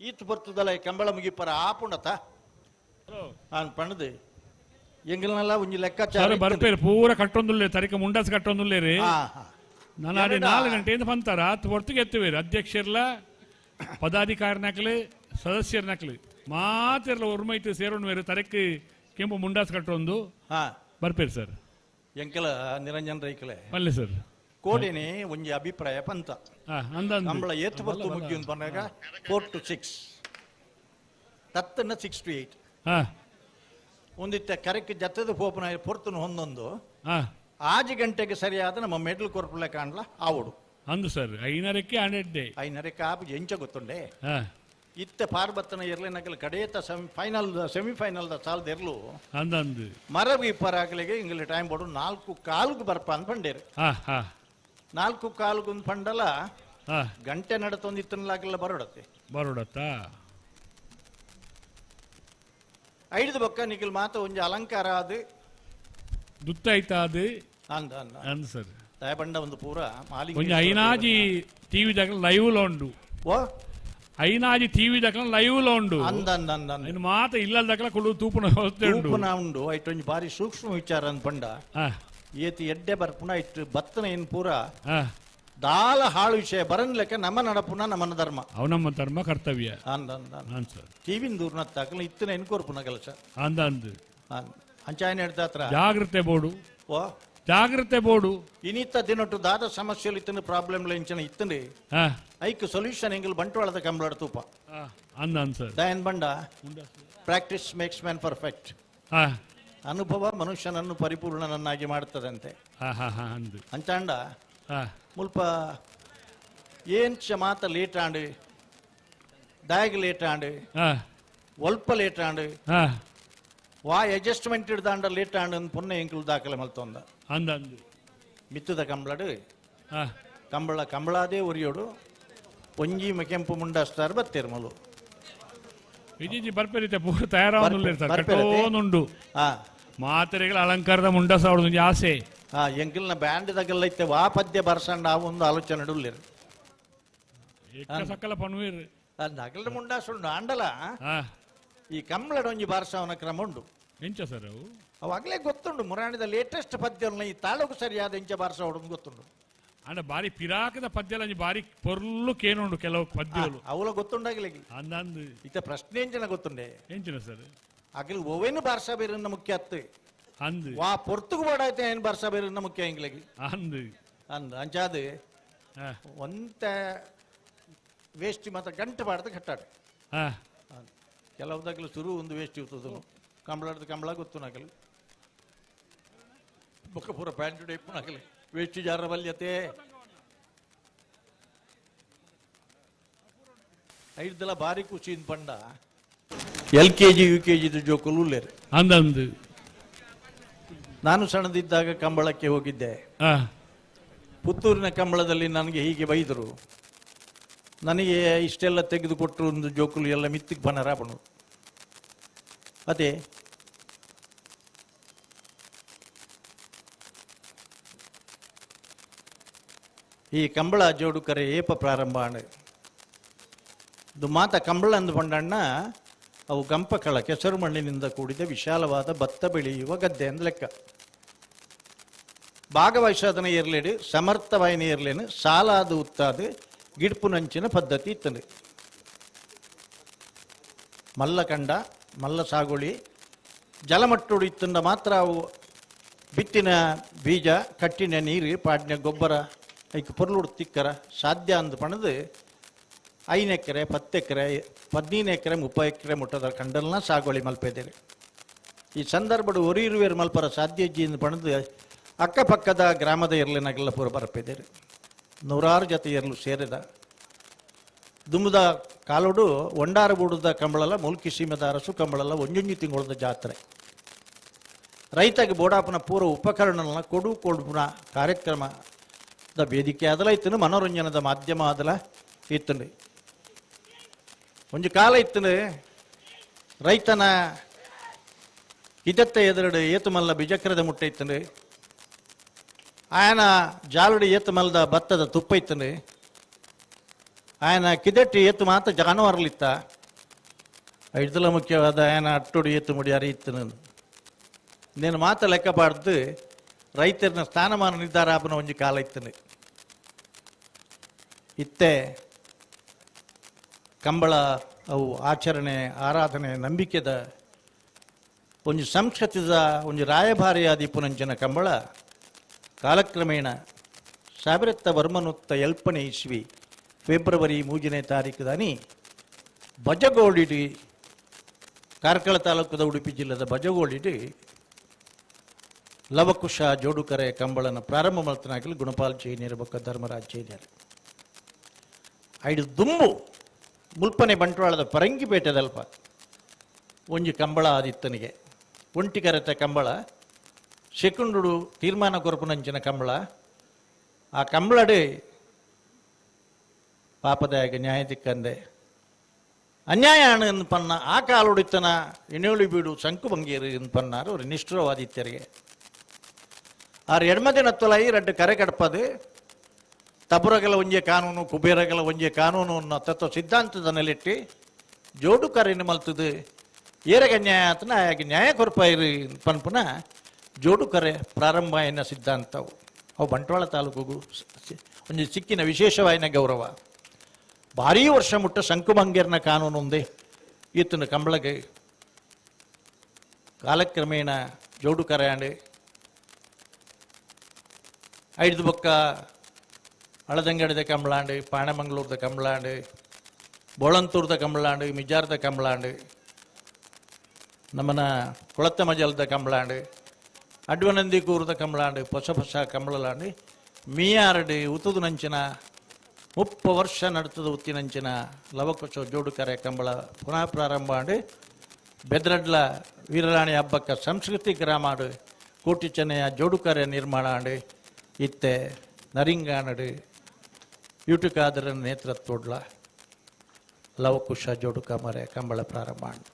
ಈತ್ ಬರ್ತದಲ್ಲ ಕಂಬಳ ಮುಗಿಪರ ಆಪುಂಡತ ನಾನು ಪಣದು ಎಂಗಲ್ನೆಲ್ಲ ಒಂಜಿ ಲೆಕ್ಕಾಚಾರ ಬರ್ಪೇರು ಪೂರ ಕಟ್ಟೊಂದುಲ್ಲೆ ತರಿಕ ಮುಂಡಾಸ್ ಕಟ್ಟೊಂದುಲ್ಲೆ ರೀ ನಾನು ಅದೇ 4 ಗಂಟೆಯಿಂದ ಬಂತಾರ ಹತ್ತು ಹೊರ್ತಿಗೆ ಎತ್ತುವೇರು ಅಧ್ಯಕ್ಷರ್ಲ ಪದಾಧಿಕಾರಿನಾಕ್ಲು ಸದಸ್ಯರ್ನಾಕ್ಲು ಮಾತಿರ್ಲ ಒರ್ಮೈತು ಸೇರೋಣ ತರಕ್ಕೆ ಕೆಂಪು ಮುಂಡಾಸ್ ಕಟ್ಟೊಂದು ಬರ್ಪೇರು ಸರ್ ಎಂಕಲ ನಿರಂಜನ್ ರೈಕಲೆ ಅಲ್ಲೇ ಸರ್ ಕೋಡಿನಿ ಒಂಜಿ ಅಭಿಪ್ರಾಯ ಪಂತ ಕಂಬಳ ಏತ್ ಬರ್ತು ಮುಗ್ಗಿ ಬಂದಾಗ 4 to 6 ತತ್ತನ್ನ 6 to 8 ಒಂದಿತ್ತ ಕರೆಕ್ ಜತ್ತದ ಪೋಪನ ಪೊರ್ತನು ಹೊಂದೊಂದು 6 ಗಂಟೆಗೆ ಸರಿಯಾದ ನಮ್ಮ ಮೆಡಲ್ ಕೊರ್ಪುಲೆ ಕಾಣ್ಲ ಆವಡು ಅಂದು ಸರ್ 5:30ಕ್ಕೆ 5:30ಕ್ಕೆ ಆಪು ಎಂಚ ಗೊತ್ತುಂಡೆ ಇತ್ತ ಪಾರ್ಬತ್ತನ ಇರ್ಲಿನಕಲ್ ಕಡೆಯತ್ತ ಸೆಮಿಫೈನಲ್ ಸಾಲದ ಇರ್ಲು ಅಂದಂದು ಮರವಿ ಪರಾಗಲಿಗೆ ಇಂಗ್ಲಿ ಟೈಮ್ ಬೋಡು 4:15 ಬರ್ಪ ಅಂತ ಪಂಡೇರು 4:15 ಪಂಡಲ ಗಂಟೆ ನಡತೊಂದಿತ್ತನಲಾಗಲ್ಲ ಬರೋಡತ್ತ ಐದು ಬೊಕ್ಕ ನಿಖಿಲ್ ಮಾತ ಒಂಜಿ ಅಲಂಕಾರ ಅದು ದುತ್ತ ಐತಾದು ಅಂದ ಸರ್ ದಯಬಂಡ ಒಂದು ಪೂರ ಒಂಜಿ ಐನಾಜಿ ಟಿವಿ ದಾಗ ಲೈವ್ ಲ ಉಂಡು ಐನಾಜಿ ಟಿವಿ ದಾಗ ಲೈವ್ ಲ ಉಂಡು ಅಂದ ಮಾತ ಇಲ್ಲದಕ್ಕಲ ಕುಳು ತೂಪುನ ಉಂಡು ಐಟ್ ಒಂಜಿ ಬಾರಿ ಸೂಕ್ಷ್ಮ ವಿಚಾರ ಅಂದ್ ಪಂಡ ಏತಿ ಎಡ್ಡೆ ಬರ್ಪುನ ಇಟ್ಟು ಬತ್ತನ ಏನ್ ಪೂರ ದಾಲ ಹಾಳು ವಿಷಯ ಬರನ್ ಲೆಕ್ಕ ನಮ್ಮ ನಡಪುನ ನಮ್ಮನ ಧರ್ಮ ಅವು ನಮ್ಮ ಧರ್ಮ ಕರ್ತವ್ಯ ಟಿವಿನ್ ದೂರ್ನ ತಾಕಲ ಇತ್ತನ ಎನ್ಕೋರ್ಪುನ ಕೆಲಸ ಅಂದಂದು ಅಂಚಾಯನ ಹೇಳ್ತಾತ್ರ ಜಾಗ್ರತೆ ಬೋಡು ಜಾಗ್ರತೆ ಬೋಡು ಇನ್ನಿತ್ತ ದಿನೊಟ್ಟು ದಾದ ಸಮಸ್ಯೆలు ಇತ್ತನ ಪ್ರಾಬ್ಲಮ್ ಇಂಚನ ಇತ್ತನೆ ಐಕ್ ಸೊಲ್ಯೂಷನ್ ಎಂಗಲ್ ಬಂಟ್ವಾಳದ ಕಂಬಳದ ತೂಪ ಅಂದನ್ ಸರ್ ದಯನ್ ಬಂಡ ಪ್ರಾಕ್ಟೀಸ್ ಮೇಕ್ಸ್ ಮ್ಯಾನ್ ಪರ್ಫೆಕ್ಟ್ ಅನುಭವ ಮನುಷ್ಯನನ್ನು ಪರಿಪೂರ್ಣನನ್ನಾಗಿ ಮಾಡುತ್ತದಂತೆ ಅಂಚಾಂಡ ಮುಲ್ಪ ಏನ್ಚ ಮಾತ ಲೇಟ್ ಆಂಡು ದಾಯಗ್ ಲೇಟ್ ಆಂಡು ಒಲ್ಪ ಲೇಟ್ ಆಂಡು ವಾ ಅಡ್ಜಸ್ಟ್ಮೆಂಟ್ ಇಡ್ದಾಂಡ ಲೇಟ್ ಆಂಡು ಪುಣ್ಯ ಎಂಕುಲು ದಾಖಲೆ ಮಲ್ತೊಂದ ಅಂದಂದು ಮಿತ್ತದ ಕಂಬಳಡು ಕಂಬಳಾದೇ ಉರಿಯೋಡು ಒಂಜಿ ಕೆಂಪು ಮುಂಡಾಸ್ತಾರ ಬತ್ತೇರ್ಮಲು ವಿಜಯಜಿ ಬರ್ಪೇರಿತೆ ಪೂರ ತಯಾರಾವನುಂಡು ಮಾತ್ರೆಗಳ ಅಲಂಕಾರದ ಮುಂಡಾಸ ಅವಳು ಆಸೆ ಎಂಕಲ್ನ ಬ್ಯಾಂಡ್ ದಗಲ್ಲ ಐತೆ ವಾ ಪದ್ಯ ಬರ್ಸಂಡ ಆ ಒಂದು ಆಲೋಚನೆ ಇಡಲಿರು ಸಕಲ ಪಣುವೇರು ನಗಲ ಮುಂಡಾಸುಂಡು ಆಂಡಲ ಈ ಕಂಬಳಡ ಒಂಜಿ ಬಾರ್ಸವನ ಕ್ರಮ ಉಂಡು ಎಂಚ ಸರ್ ಅವು ಅವಾಗಲೇ ಗೊತ್ತುಂಡು ಮುರಾಣಿದ ಲೇಟೆಸ್ಟ್ ಪದ್ಯ ಈ ತಾಳಗು ಸರಿಯಾದ ಎಂಚ ಬಾರ್ಸ ಹೊಡೋದು ಗೊತ್ತುಂಡು ಅಂಡ ಬಾರಿ ಪಿರಾಕದ ಪದ್ಯ ಬಾರಿ ಪೊರ್ಲು ಕೇನುಂಡು ಕೆಲವು ಪದ್ಯಗಳು ಅವಳ ಗೊತ್ತುಂಡಾಗಲಿ ಅಂದಂದು ಇತ್ತ ಪ್ರಶ್ನೆ ಎಂಚಿನ ಗೊತ್ತುಂಡೆ ಎಂಚಿನ ಸರ್ ಅಗಲ್ ಒವೆನು ಬಾರ್ಸ ಬೇರನ್ನ ಮುಖ್ಯ ಅತ್ತು ಅಂದು ವಾ ಪೊರ್ತುಗು ಬಾಡಾಯ್ತೆ ಏನ್ ಬಾರ್ಸ ಬೇರನ್ನ ಮುಖ್ಯ ಇಂಗ್ಲಿಗೆ ಅಂದು ಅಂಚಾದು ಒಂತ ವೇಸ್ಟ್ ಮಾತ್ರ ಗಂಟೆ ಬಾಡ್ದು ಕಟ್ಟಾಡು ಕೆಲವುದಾಗಲು ಶುರು ಒಂದು ವೇಸ್ಟ್ ಇರ್ತದ ಕಂಬಳದ ಕಂಬಳ ಗೊತ್ತು ನಗಲು ಬೊಕ್ಕ ಪೂರ ಪ್ಯಾಂಟ್ ಟೈಪ್ ನಗಲಿ ವೇಸ್ಟ್ ಜಾರ ಬಲ್ಯತೆ ಐದಲ ಬಾರಿ ಖುಷಿಯಿಂದ ಪಂಡ LKG UKG ಜೋಕುಲು ಉಲ್ಲೇರು ಅಂದಂದು ನಾನು ಸಣ್ಣದಿದ್ದಾಗ ಕಂಬಳಕ್ಕೆ ಹೋಗಿದ್ದೆ ಪುತ್ತೂರಿನ ಕಂಬಳದಲ್ಲಿ ನನಗೆ ಹೀಗೆ ಬೈದರು ನನಗೆ ಇಷ್ಟೆಲ್ಲ ತೆಗೆದುಕೊಟ್ಟರು ಒಂದು ಜೋಕುಲು ಎಲ್ಲ ಮಿತ್ತಿಗೆ ಬನರಾಪಣು ಅದೇ ಈ ಕಂಬಳ ಜೋಡು ಕರೆ ಏಪ ಪ್ರಾರಂಭ ಇದು ಮಾತ ಕಂಬಳ ಅಂದು ಪಂಡಣ್ಣ ಅವು ಗಂಪಕಳ ಕೆಸರು ಮಣ್ಣಿನಿಂದ ಕೂಡಿದ ವಿಶಾಲವಾದ ಭತ್ತ ಬೆಳೆಯುವ ಗದ್ದೆ ಅಂದ ಲೆಕ್ಕ ಭಾಗವಹಿಸಾದನ ಇರ್ಲೇಡು ಸಮರ್ಥವಾಯಿನ ಇರ್ಲೇನು ಸಾಲಾದ ಉತ್ತಾದ ಗಿಡ್ಪು ನಂಚಿನ ಪದ್ಧತಿ ಇತ್ತಂದು ಮಲ್ಲ ಕಂಡ ಮಲ್ಲ ಸಾಗುಳಿ ಜಲಮಟ್ಟೋಡು ಇತ್ತಂದ ಮಾತ್ರ ಅವು ಬಿತ್ತಿನ ಬೀಜ ಕಟ್ಟಿನ ನೀರು ಪಾಡಿನ ಗೊಬ್ಬರ ಐಕ್ ಪೊರ್ಲುಡು ತಿಕ್ಕರ ಸಾಧ್ಯ ಅಂದು ಪಣದು 5 ಎಕರೆ 10 ಎಕರೆ 15 ಎಕರೆ 30 ಎಕರೆ ಮುಟ್ಟದ ಕಂಡಲ್ನ ಸಾಗುವಳಿ ಮಲ್ಪೇದೇರಿ ಈ ಸಂದರ್ಭಡು ಒರಿರುವೇರು ಮಲ್ಪರ ಸಾಧ್ಯ ಇಜ್ಜಿಂದು ಪಣದು ಅಕ್ಕಪಕ್ಕದ ಗ್ರಾಮದ ಇರ್ಲಿನಾಗೆಲ್ಲ ಪೂರ ಬರಪೇದೇರಿ 100 ಜೊತೆ ಇರಲು ಸೇರಿದ ದುಂಬುದ ಕಾಲೋಡು ಒಂಡಾರ ಬೂಡುದ ಕಂಬಳಲ್ಲ ಮುಲ್ಕಿ ಸೀಮೆದ ಅರಸು ಕಂಬಳಲ್ಲ ಒಂಜೊಂಜಿ ತಿಂಗಳದ ಜಾತ್ರೆ ರೈತಗೆ ಬೋಡಾಪನ ಪೂರ ಉಪಕರಣಗಳನ್ನ ಕೊಡುಪುನ ಕಾರ್ಯಕ್ರಮದ ವೇದಿಕೆ ಆದಲ ಇತ್ತನು ಮನೋರಂಜನದ ಮಾಧ್ಯಮ ಆದಲ ಇತ್ತನು ಒಂದು ಕಾಲ ಇತ್ತನು ರೈತನ ಇದತ್ತ ಎದುರುಡು ಏತುಮಲ್ಲ ಬಿಜಕ್ರದ ಮುಟ್ಟೆ ಇತ್ತನು ಆಯನ ಜಾಲುಡಿ ಏತುಮಲ್ಲದ ಭತ್ತದ ತುಪ್ಪ ಇತ್ತನು ఆయన ಕಿದೆಟ್ಟಿ ಎತ್ತು ಮಾತ್ರ ಜಾನುವಾರಲಿತ್ತ ಐದಲ ಮುಖ್ಯವಾದ ఆయన ಅಟ್ಟೊಡಿ ಎತ್ತು ಮುಡಿಯಾರಿ ಇತ್ತು నేను ಮಾತ ಲೆಕ್ಕ ಪಾಡ್ದು ರೈತರನ್ನ ಸ್ಥಾನಮಾನ ನಿರ್ಧಾರ ಆಪನ ಒಂಜಿ ಕಾಲ ಇತ್ತನೆ ಇತ್ತೆ ಕಂಬಳ ಅವು ಆಚರಣೆ ಆರಾಧನೆ ನಂಬಿಕೆದ ಒಂಜಿ ಸಂಸ್ಕೃತಿದ ಒಂಜಿ ರಾಯಭಾರಿಯಾದ ಇಪ್ಪುನಂಚಿನ ಕಂಬಳ ಕಾಲಕ್ರಮೇಣ 1907 ಇಸ್ವಿ ಫೆಬ್ರವರಿ 3ನೇ ತಾರೀಕುದಾನಿ ಬಜಗೋಳಿಡಿ ಕಾರ್ಕಳ ತಾಲೂಕದ ಉಡುಪಿ ಜಿಲ್ಲೆದ ಬಜಗೋಳಿಡಿ ಲವಕುಶ ಜೋಡುಕರೆ ಕಂಬಳನ ಪ್ರಾರಂಭ ಮಾಡ್ತನಾಗಲು ಗುಣಪಾಲ್ ಜೈನಿಯರ ಬೊಕ್ಕ ಧರ್ಮರಾಜ್ ಜೈನಿಯರ್ ಐದು ದುಂಬು ಮುಲ್ಪನೆ ಬಂಟ್ವಾಳದ ಪರಂಗಿಪೇಟೆದಲ್ಪ ಒಂಜಿ ಕಂಬಳ ಆದಿತ್ತನಿಗೆ ಒಂಟಿಕರತೆ ಕಂಬಳ ಶೆಕುಂಡು ತೀರ್ಮಾನ ಕೊರಪುನಂಚಿನ ಕಂಬಳ ಆ ಕಂಬಳಡೆ ಪಾಪದಾಯಕ ನ್ಯಾಯ ದಿಕ್ಕಂದೆ ಅನ್ಯಾಯ ಅನ್ನು ಪನ್ನ ಆ ಕಾಲುಡಿತನ ಎಣೆಯುಳಿ ಬೀಡು ಶಂಕು ಬಂಗೀರು ಪನ್ನಾರು ಅವರು ನಿಷ್ಠುರವಾದಿತ್ಯರಿಗೆ ಆರು ಎಡ್ಮದಿನ ತೊಲೈ ರಡ್ಡು ಕರೆ ಕಡಪದು ತಬುರಗಲ ಒಂಜೆ ಕಾನೂನು ಕುಬೇರಗಲ ಒಂಜೆ ಕಾನೂನು ಅನ್ನೋ ತತ್ವ ಸಿದ್ಧಾಂತದ ನೆಲೆಟ್ಟಿ ಜೋಡು ಕರೆಯನ್ನು ಮಲ್ತದು ಏರಗೆ ನ್ಯಾಯ ಆತನ ಆಗ ನ್ಯಾಯ ಕೊರಪಾಯಿರಿ ಪನ್ಪುನ ಜೋಡು ಕರೆ ಪ್ರಾರಂಭ ಎನ್ನ ಸಿದ್ಧಾಂತವು ಅವು ಬಂಟ್ವಾಳ ತಾಲೂಕಿಗೂ ಒಂದು ಸಿಕ್ಕಿನ ವಿಶೇಷವಾಯಿನ ಗೌರವ ಭಾರೀ ವರ್ಷ ಮುಟ್ಟ ಶಂಕುಭಂಗೇರ್ನ ಕಾನೂನು ಒಂದೇ ಈತನ ಕಂಬಳಗೆ ಕಾಲಕ್ರಮೇಣ ಜೋಡು ಕರೆ ಆಂಡು ಐದು ಬೊಕ್ಕ ಅಳದಂಗಡಿದ ಕಂಬಳಾಂಡು ಪಾಣಮಂಗ್ಳೂರ್ದ ಕಂಬಳಾಂಡು ಬೋಳಂತೂರ್ದ ಕಂಬಳಾಂಡು ಮಿಜಾರ್ದ ಕಂಬಳಾಂಡು ನಮ್ಮನ ಕುಳತ್ತ ಮಜಲ್ದ ಕಂಬಳಾಂಡು ಅಡ್ವನಂದಿಕೂರ್ದ ಕಂಬಳಾಂಡು ಹೊಸ ಹೊಸ ಕಂಬಳಲಾಂಡು ಮೀಯಾರಡು ಉತ್ತುದು ನಂಚಿನ 30 ವರ್ಷ ನಡ್ತದ ಉತ್ತಿನಂಚಿನ ಲವಕುಶ ಜೋಡುಕರೆ ಕಂಬಳ ಪುನಃ ಪ್ರಾರಂಭ ಆಂಡು ಬೆದ್ರಡ್ಲ ವೀರರಾಣಿ ಹಬ್ಬಕ್ಕ ಸಂಸ್ಕೃತಿ ಗ್ರಾಮಾಡು ಕೋಟಿ ಚೆನ್ನೆಯ ಜೋಡುಕರೆ ನಿರ್ಮಾಣ ಆಂಡು ಇತ್ತೆ ನರಿಂಗಾನಡು ಯೂಟುಕಾದರ ನೇತೃತ್ವಡ್ಲ ಲವಕುಶ ಜೋಡುಕ ಮರೆ ಕಂಬಳ ಪ್ರಾರಂಭ ಆಂಡು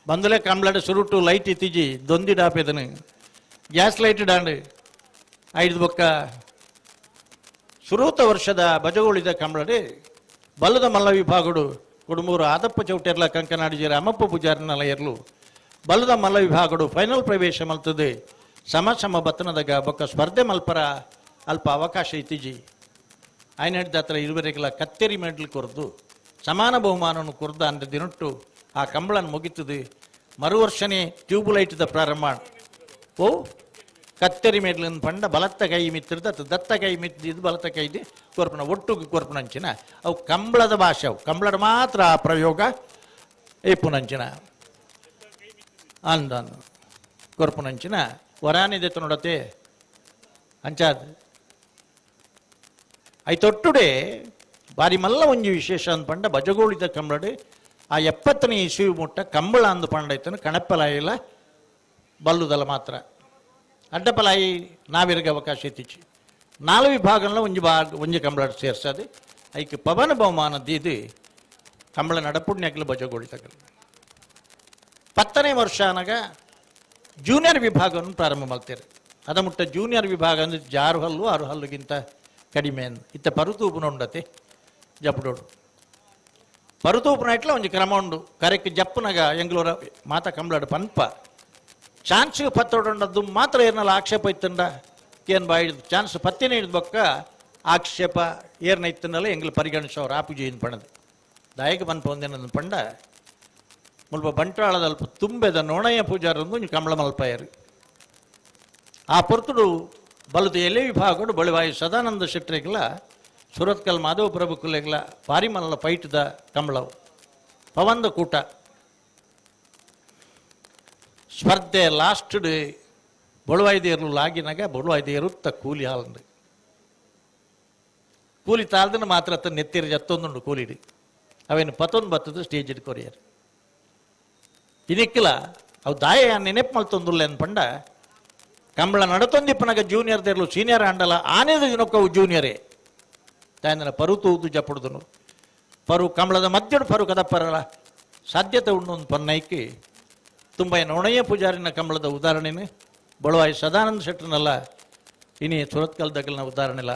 ಬಂದಲೆ ಕಂಬಳಡೆ ಸುರುಟು ಲೈಟ್ ಇತ್ತಿಜಿ ದೊಂದಿ ಡಾಪೆದನು ಗ್ಯಾಸ್ ಲೈಟ್ ಡಾಂಡು ಐದು ಬೊಕ್ಕ ಸುರೂತ ವರ್ಷದ ಬಜಗೋಳಿದ ಕಂಬಳಡೆ ಬಲ್ಲದ ಮಲ್ಲ ವಿಭಾಗಡು ಕುಡುಂಬೂರು ಆದಪ್ಪ ಚೌಟೆರ್ಲ ಕಂಕನಾಡಿಜಿರ ಅಮ್ಮಪ್ಪ ಪೂಜಾರಿನಲ ಎರ್ಲು ಬಲ್ಲದ ಮಲ್ಲ ವಿಭಾಗಡು ಫೈನಲ್ ಪ್ರವೇಶ ಮಲ್ತದೆ ಸಮ ಬತ್ತನದಾಗ ಬೊಕ್ಕ ಸ್ಪರ್ಧೆ ಮಲ್ಪರ ಅಲ್ಪ ಅವಕಾಶ ಇತ್ತಿಜಿ ಆಯ್ನ ಹಿಡಿದ ಹತ್ರ ಇರುವರೆಗೆಲ್ಲ ಕತ್ತೇರಿ ಮೆಡ್ಲು ಕೊರ್ದು ಸಮಾನ ಬಹುಮಾನವನ್ನು ಕೊರ್ದ ಅಂದ ದಿನೊಟ್ಟು ಆ ಕಂಬಳನ್ನು ಮುಗಿತದೆ ಮರು ವರ್ಷನೇ ಟ್ಯೂಬ್ ಲೈಟ್ದ ಪ್ರಾರಂಭ ಓ ಕತ್ತೇರಿ ಮೆಡ್ಲನ್ನು ಪಂಡ ಬಲತ್ತ ಕೈ ಮಿತ್ತಿರ್ದ ದತ್ತ ಕೈ ಮಿತ್ತಿದ್ದು ಬಲತ್ತ ಕೈದು ಕೊರ್ಪಣ ಒಟ್ಟುಗೆ ಕೊರ್ಪಣಂಚಿನ ಅವು ಕಂಬಳದ ಭಾಷೆ ಅವು ಕಂಬಳದ ಮಾತ್ರ ಆ ಪ್ರಯೋಗ ಏಪುನಂಚಿನ ಅಂದನು ಕೊರ್ಪಣಂಚಿನ ವರಾನಿದೆ ನೋಡತೆ ಅಂಚಾದ ಐತೊಟ್ಟುಡೆ ಬಾರಿ ಮಲ್ಲ ಒಂಜಿ ವಿಶೇಷ ಅಂದ್ ಪಂಡ ಬಜಗೋಳಿದ ಕಂಬಳಡೆ ಆ 70ನೇ ಇಸ್ವಿ ಮುಟ್ಟ ಕಂಬಳ ಅಂದು ಪಂಡೈತನು ಕಣಪ್ಪಲಾಯಿಲ್ಲ ಬಲ್ಲುದಲ್ಲ ಮಾತ್ರ ಅಡ್ಡಪಲಾಯಿ ನಾವಿರಿಗೆ ಅವಕಾಶ ಇತ್ತಿಚ್ಚಿ 4 ವಿಭಾಗಂలో ಒಂಜಿ ಕಂಬಳ ಸೇರ್ಸದು ಐಕೆ ಪವನ ಬಹುಮಾನ ದೀದು ಕಂಬಳ ನಡಪುಣ್ಯಕಲು ಬಜಗೋಳಿತಕಲು 10ನೇ ವರ್ಷ ಅನಗ ಜೂನಿಯರ್ ವಿಭಾಗವನ್ನು ಪ್ರಾರಂಭ ಮಾಡ್ತಾರೆ ಅದ ಮುಟ್ಟ ಜೂನಿಯರ್ ವಿಭಾಗ ಅಂದ್ರೆ 6 ಹಲ್ಲು 6 ಹಲ್ಲುಗಿಂತ ಕಡಿಮೆ ಇತ್ತ ಪರುತೂಪುನ ಉಂಡತೆ ಜಪ್ಪಡೋಡು ಪರುತೂಪುನ ಇಟ್ಲ ಒಂಜಿ ಕ್ರಮ ಉಂಡು ಕರೆಕ್ ಜಪ್ಪನಾಗ ಎಂಗ್ಳೂರ ಮಾತ ಕಂಬಳಡು ಪನ್ಪ ಚಾನ್ಸ್ಗೆ ಪತ್ತೊಡೊಂಡದ್ದು ಮಾತ್ರ ಏರ್ನಲ್ಲ ಆಕ್ಷೇಪ ಇತ್ತಂಡ ಏನ್ ಬಾಯಿ ಚಾನ್ಸ್ ಪತ್ತಿನ ಹಿಡಿದ ಬೊಕ್ಕ ಆಕ್ಷೇಪ ಏರ್ನ ಇತ್ತನಲ್ಲ ಎಂಗ್ಳು ಪರಿಗಣಿಸೋರು ಆಪುಜಿಯಿಂದ ಪಣದು ದಾಯಕ ಪನ್ಪ ಒಂದೇನ ಪಂಡ ಮುಲ್ಪ ಬಂಟ್ವಾಳದಲ್ಪ ತುಂಬೆದ ನೋಣಯ್ಯ ಪೂಜಾರೊಂದು ಕಂಬಳ ಮಲ್ಪಾಯರು ಆ ಪೊರ್ತುಡು ಬಲದು ಎಲೆ ವಿಭಾಗಡು ಬಳಿವಾಯಿ ಸದಾನಂದ ಶೆಟ್ಟರಿಗೆಲ್ಲ ಸುರತ್ಕಲ್ ಮಾಧವ ಪ್ರಭು ಕುಲೆಗಳ ಭಾರಿ ಮಲ್ಲ ಫೈಟ್ದ ಕಂಬಳವು ಪವಂದ ಕೂಟ ಸ್ಪರ್ಧೆ ಲಾಸ್ಟ್ ಬಳುವಾಯ್ದೇರು ಲಾಗಿನಾಗ ಬಳುವಾಯ್ದೇರು ಕೂಲಿ ಹಾಲಂಡು ಕೂಲಿ ತಾಳ್ದನ ಮಾತ್ರ ನೆತ್ತಿರಿ ಜತ್ತೊಂದುಂಡು ಕೂಲಿಡಿ ಅವೇನು ಪತ್ತೊಂದು ಬತ್ತದ ಸ್ಟೇಜ್ ಕೊರಿಯರು ಇದಕ್ಕಿಲ್ಲ ಅವು ದಾಯ ನೆನಪು ಮಲ್ತೊಂದುಲ್ಲ ಅನ್ಪಂಡ ಕಂಬಳ ನಡತೊಂದಿಪ್ಪನಾಗ ಜೂನಿಯರ್ದೇರ್ಲು ಸೀನಿಯರ್ ಆಂಡಲ ಆನೆದ ದಿನಕ್ಕವು ಜೂನಿಯರೇ ತಾಯಂದನ ಪರು ತೂದು ಜಪ್ಪುಡುದನು ಪರು ಕಂಬಳದ ಮಧ್ಯಡು ಪರು ಕದಪ್ಪರಲ್ಲ ಸಾಧ್ಯತೆ ಉಂಡು ಒಂದು ಪನ್ನೈಕಿ ತುಂಬ ನೊಣಯ್ಯ ಪೂಜಾರಿನ ಕಂಬಳದ ಉದಾಹರಣೆನೇ ಬಳುವಾಯಿ ಸದಾನಂದ ಶೆಟ್ಟರ್ನಲ್ಲ ಇನಿ ಸುರತ್ಕಲ್ದಗಲ್ನ ಉದಾಹರಣೆಲ್ಲ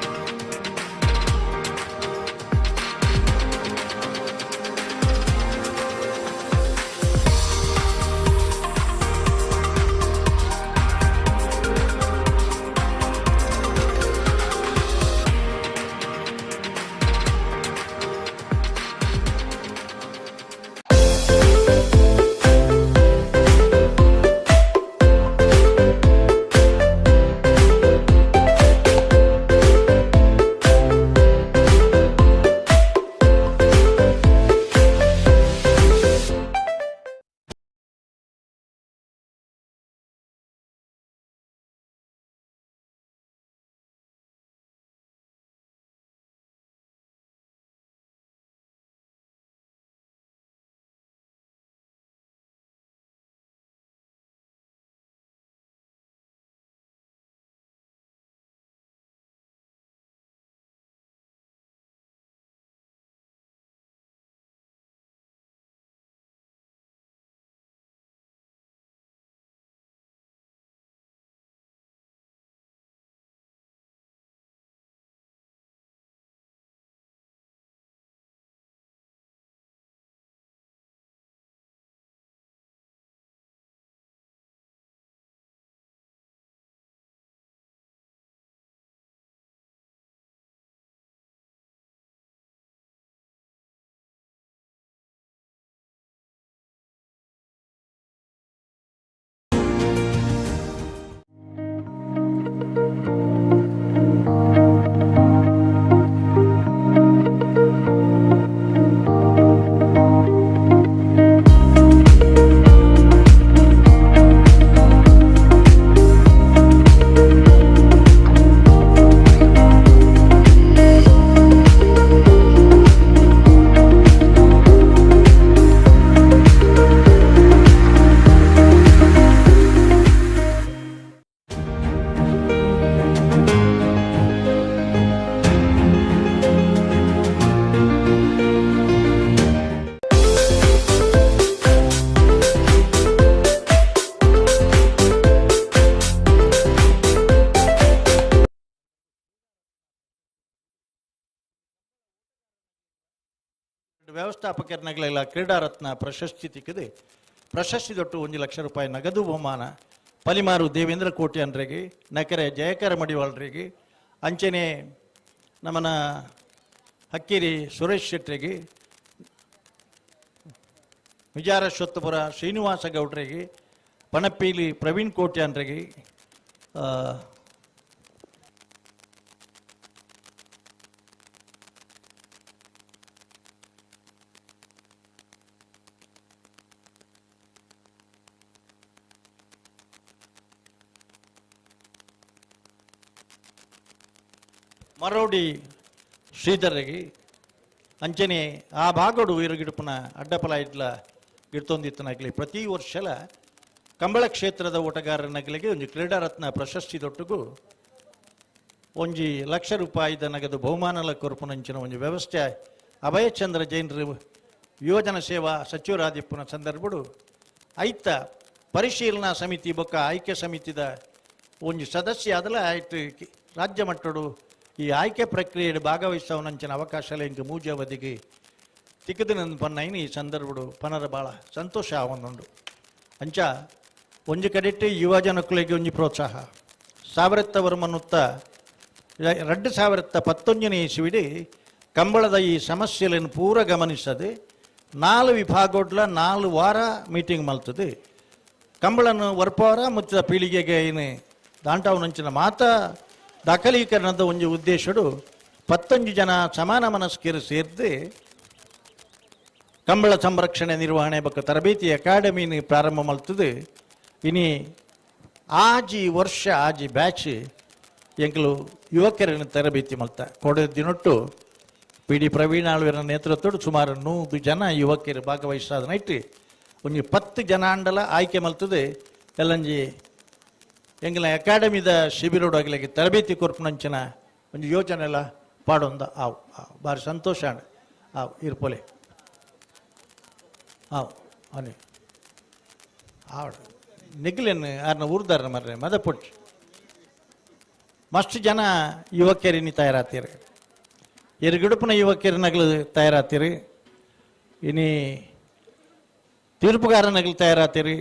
ವ್ಯವಸ್ಥಾಪಕರನ್ನೆಲ್ಲ ಕ್ರೀಡಾ ರತ್ನ ಪ್ರಶಸ್ತಿ ತಿಕ್ಕದೆ ಪ್ರಶಸ್ತಿ ದೊಟ್ಟು 1 ಲಕ್ಷ ರೂಪಾಯಿ ನಗದು ಬಹುಮಾನ ಪಲಿಮಾರು ದೇವೇಂದ್ರ ಕೋಟ್ಯಾನ್ರಿಗೆ ನಕರೆ ಜಯಕರ ಮಡಿವಾಳ್ರಿಗೆ ಅಂಚನೆ ನಮ್ಮನ ಹಕ್ಕೇರಿ ಸುರೇಶ್ ಶೆಟ್ಟರಿಗೆ ವಿಜಾರಶ್ವತ್ತಪುರ ಶ್ರೀನಿವಾಸ ಗೌಡ್ರಿಗೆ ಪಣಪ್ಪೀಲಿ ಪ್ರವೀಣ್ ಕೋಟ್ಯಾನ್ರಿಗೆ ಮರೋಡಿ ಶ್ರೀಧರ್ರಿಗೆ ಅಂಚನೆ ಆ ಭಾಗಡು ಇರುಗಿಡುಪನ ಅಡ್ಡಪಲ ಇಡ್ಲ ಗಿಡ್ತೊಂದಿತ್ತನಾಗಲಿ ಪ್ರತಿ ವರ್ಷಲ ಕಂಬಳ ಕ್ಷೇತ್ರದ ಓಟಗಾರನಗಳಿಗೆ ಒಂದು ಕ್ರೀಡಾ ರತ್ನ ಪ್ರಶಸ್ತಿ ದೊಟ್ಟುಗು 1 ಲಕ್ಷ ರೂಪಾಯಿದ ನಗದು ಬಹುಮಾನಲ ಕೊರಪುನಂಚಿನ ಒಂದು ವ್ಯವಸ್ಥೆ ಅಭಯಚಂದ್ರ ಜೈನರು ಯೋಜನಾ ಸೇವಾ ಸಚಿವರಾದಿಪ್ಪನ ಸಂದರ್ಭಡು ಐತ ಪರಿಶೀಲನಾ ಸಮಿತಿ ಬೊಕ್ಕ ಆಯ್ಕೆ ಸಮಿತಿದ ಒಂದು ಸದಸ್ಯ ಆದಲ ಆಯ್ತು ರಾಜ್ಯ ಮಟ್ಟಡು ಈ ಆಯ್ಕೆ ಪ್ರಕ್ರಿಯೆಯಲ್ಲಿ ಭಾಗವಹಿಸವನಂಚಿನ ಅವಕಾಶ ಇಂಕ ಮೂಜ ಅವಧಿಗೆ ತಿಕ್ಕದಿನ ಪನ್ನೈನ ಈ ಸಂದರ್ಭಡು ಪನರ ಭಾಳ ಸಂತೋಷ ಆವೊಂದುಂಡು ಅಂಚ ಒಂಜಿ ಕಡೆಟ್ಟು ಯುವ ಜನಕ್ಕಳಿಗೆ ಒಂಜಿ ಪ್ರೋತ್ಸಾಹ 2000 ವರ್ಷಮನ್ನುತ್ತ 2011 ಇಸ್ವಿಡಿ ಕಂಬಳದ ಈ ಸಮಸ್ಯೆಗಳನ್ನು ಪೂರ ಗಮನಿಸದೆ 4 ವಿಭಾಗೋಡ್ಲ 4 ವಾರ ಮೀಟಿಂಗ್ ಮಲ್ತದೆ ಕಂಬಳನ್ನು ವರ್ಪವಾರ ಮುಚ್ಚಿದ ಪೀಳಿಗೆಗೆ ಏನು ದಾಂಟಾವನಂಚಿನ ಮಾತ ದಾಖಲೀಕರಣದ ಒಂದು ಉದ್ದೇಶಡು 11 ಜನ ಸಮಾನ ಮನಸ್ಕರು ಸೇರಿದೆ ಕಂಬಳ ಸಂರಕ್ಷಣೆ ನಿರ್ವಹಣೆ ಬಗ್ಗೆ ತರಬೇತಿ ಅಕಾಡೆಮಿನ ಪ್ರಾರಂಭ ಮಲ್ತದೆ ಇನಿ ಆಜಿ ವರ್ಷ ಆಜಿ ಬ್ಯಾಚ್ ಎಂಕಲು ಯುವಕರನ್ನು ತರಬೇತಿ ಮಲ್ತ ಕೊಡ ದಿನೊಟ್ಟು ಪಿ ಡಿ ಪ್ರವೀಣ್ ಆಳ್ವರ ನೇತೃತ್ವಡು ಸುಮಾರು 100 ಜನ ಯುವಕರು ಭಾಗವಹಿಸಾದ ನೈಟ್ ಒಂದು 10 ಜನ ಅಂಡಲ ಆಯ್ಕೆ ಮಲ್ತದೆ ಎಲ್ಲಂಜಿ ಎಂಗಲ ಅಕಾಡೆಮಿದ ಶಿಬಿರೋಡಾಗಲಿಗೆ ತರಬೇತಿ ಕೊರ್ಪುನಂಚಿನ ಒಂದು ಯೋಜನೆ ಎಲ್ಲ ಪಾಡೊಂದ ಆವು ಭಾರಿ ಸಂತೋಷ ಆವು ಇರ್ಪೊಲೆ ಆವು ಅನಿ ಆವಡು ನಿಗ್ಲೇನು ಯಾರನ್ನ ಊರ್ದಾರ ಮರ್ರೆ ಮದ ಪುಟ್ ಮಸ್ತ್ ಜನ ಯುವಕರಿನಿ ತಯಾರಾತೀರಿ ಎರಗಿಡುಪನ ಯುವಕರಿನಗಳು ತಯಾರಾತೀರಿ ಇನಿ ತೀರ್ಪುಗಾರನಗಳು ತಯಾರಾತೀರಿ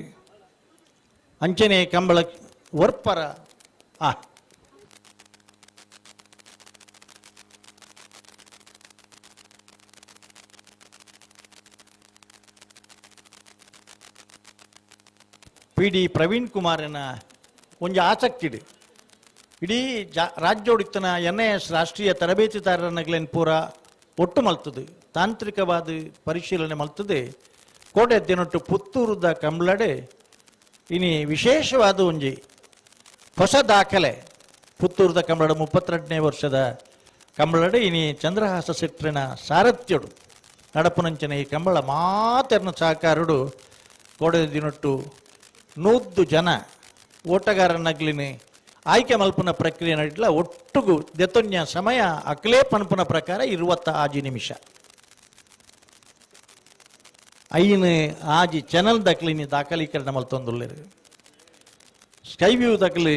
ಅಂಚನೆ ಕಂಬಳ ವರ್ಪರ ಪಿ ಡಿ ಪ್ರವೀಣ್ ಕುಮಾರನ ಒಂದು ಆಸಕ್ತಿ ಇದೆ ಇಡೀ ರಾಜ್ಯೋಡಿತನ NIS ರಾಷ್ಟ್ರೀಯ ತರಬೇತಿದಾರರನ್ನಗಳೇನು ಪೂರ ಒಟ್ಟು ಮಲ್ತದೆ ತಾಂತ್ರಿಕವಾದ ಪರಿಶೀಲನೆ ಮಲ್ತದೆ ಕೋಟೆ ದಿನೊಟ್ಟು ಪುತ್ತೂರದ ಕಂಬಳಡೆ ಇನಿ ವಿಶೇಷವಾದ ಒಂಜಿ ಹೊಸ ದಾಖಲೆ ಪುತ್ತೂರದ ಕಂಬಳಡ 32ನೇ ವರ್ಷದ ಕಂಬಳಡೆ ಇನಿ ಚಂದ್ರಹಾಸ ಶೆಟ್ಟರಿನ ಸಾರಥ್ಯಡು ನಡಪುನಂಚನೆ ಈ ಕಂಬಳ ಮಾತೆರ್ನ ಸಹಕಾರಡು ಕೋಡೆ ದಿನೊಟ್ಟು 100 ಜನ ಓಟಗಾರನಗ್ಲಿನಿ ಆಯ್ಕೆ ಮಲ್ಪನ ಪ್ರಕ್ರಿಯೆ ನಡೀಲ ಒಟ್ಟುಗು ದೆತೊನ್ಯ ಸಮಯ ಅಕ್ಲೇ ಪನ್ಪನ ಪ್ರಕಾರ 25 ನಿಮಿಷ ಐನು ಆಜಿ ಚಾನಲ್ ದಕ್ಲಿನಿ ದಾಖಲೀಕರಣ ಮಲ್ತೊಂದುಲ್ಲೆರು ಸ್ಕೈ ವ್ಯೂ ದಕ್ಲಿ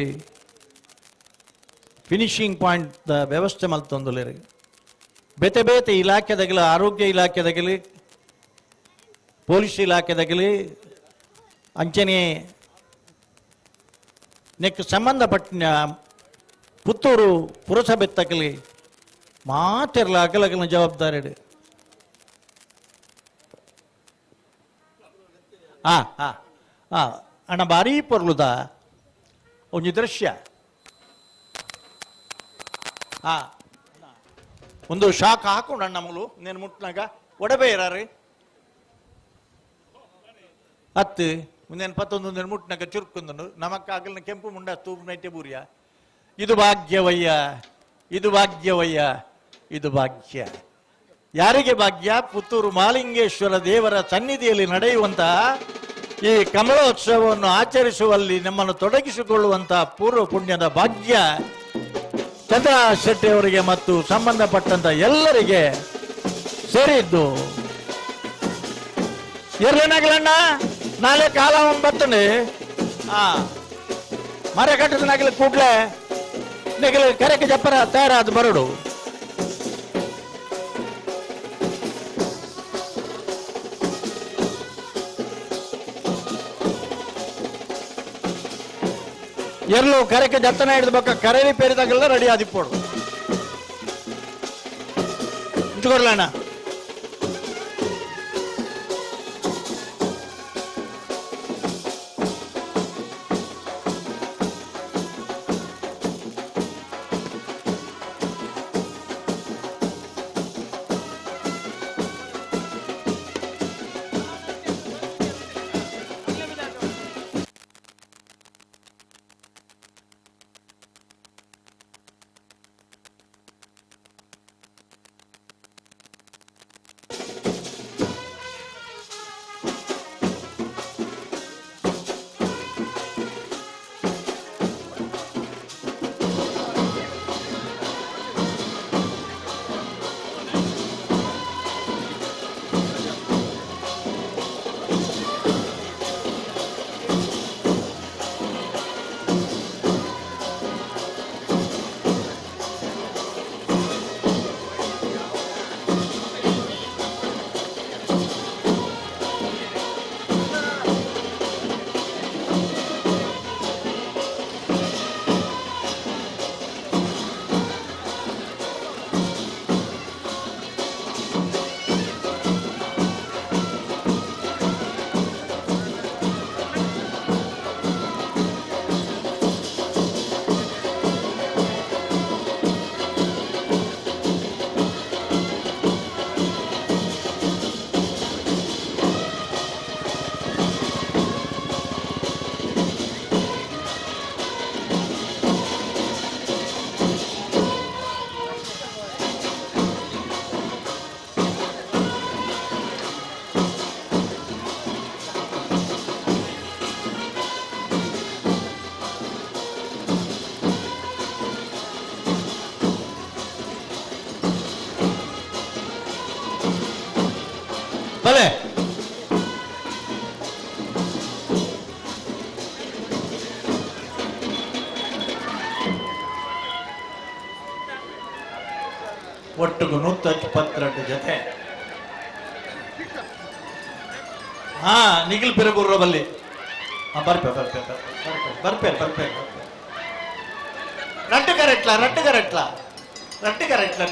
ಫಿನಿಶಿಂಗ್ ಪಾಯಿಂಟ್ ದ ವ್ಯವಸ್ಥೆ ಮಲ್ತೊಂದುಲ್ಲೆರು ಬೇತೆ ಬೇತೆ ಇಲಾಖೆದಾಗಲಿ ಆರೋಗ್ಯ ಇಲಾಖೆದಾಗಲಿ ಪೊಲೀಸ್ ಇಲಾಖೆದಾಗಲಿ ಅಂಚನೆ ನೆಕ್ ಸಂಬಂಧಪಟ್ಟ ಪುತ್ತೂರು ಪುರಸಭೆ ತಗಲಿ ಮಾತೆರ್ಲ ಅಗಲಗಲ ಜವಾಬ್ದಾರಿ ಅಣ್ಣ ಭಾರಿ ಪೊರ್ಲುದ ಒಂದು ದೃಶ್ಯ ಒಂದು ಶಾಕ್ ಹಾಕೊಂಡು ಅಣ್ಣ ಮಗಳು ನೇನು ಮುಟ್ನಾಗ ಒಡಬೇರಾರಿ ಹತ್ತು ಮುಂದೇನು 11 ಮುಟ್ನಾಗ ಚುರುಕೊಂದು ನಮಕ್ಕಾಗಲಿನ ಕೆಂಪು ಮುಂಡ ತೂಪು ನೈಟೆ ಬೂರಿಯ ಇದು ಭಾಗ್ಯವಯ್ಯ ಇದು ಭಾಗ್ಯವಯ್ಯ ಇದು ಭಾಗ್ಯ ಯಾರಿಗೆ ಭಾಗ್ಯ ಪುತ್ತೂರು ಮಾಲಿಂಗೇಶ್ವರ ದೇವರ ಸನ್ನಿಧಿಯಲ್ಲಿ ನಡೆಯುವಂತಹ ಈ ಕಮಲೋತ್ಸವವನ್ನು ಆಚರಿಸುವಲ್ಲಿ ನಮ್ಮನ್ನು ತೊಡಗಿಸಿಕೊಳ್ಳುವಂತಹ ಪೂರ್ವ ಪುಣ್ಯದ ಭಾಗ್ಯ ಚಂದ್ರ ಶೆಟ್ಟಿ ಅವರಿಗೆ ಮತ್ತು ಸಂಬಂಧಪಟ್ಟಂತ ಎಲ್ಲರಿಗೆ ಸೇರಿದ್ದು ಇರ್ಲೇನಾಗಲಣ್ಣ ನಾಳೆ ಕಾಲ ಬರ್ತನೆ ಮರೆ ಕಟ್ಟದನಾಗಲಿ ಕೂಡ್ಲೆ ಕರೆಗೆ ಜಪ್ಪರ ತಯಾರಾದ ಬರಡು ಎರ್ಲು ಕರೆಕ್ಕೆ ಜತ್ತನ ಹಿಡಿದ ಬಕ್ಕ ಕರೆರಿ ಪೇರಿದಾಗೆಲ್ಲ ರೆಡಿ ಆದಿಪ್ಪೋಡು ಇಂಚುಕೊಡ್ಲಣ್ಣ. ಭಲೆ ಒಟ್ಟಿಗೆ 122 ಜೊತೆ ಹಾ ನಿಖಿಲ್ ಪಿರಗೂರ ಬಲ್ಲಿ ಬರ್ಪೆ ರಟ್ಟುಗರೆಟ್ಲ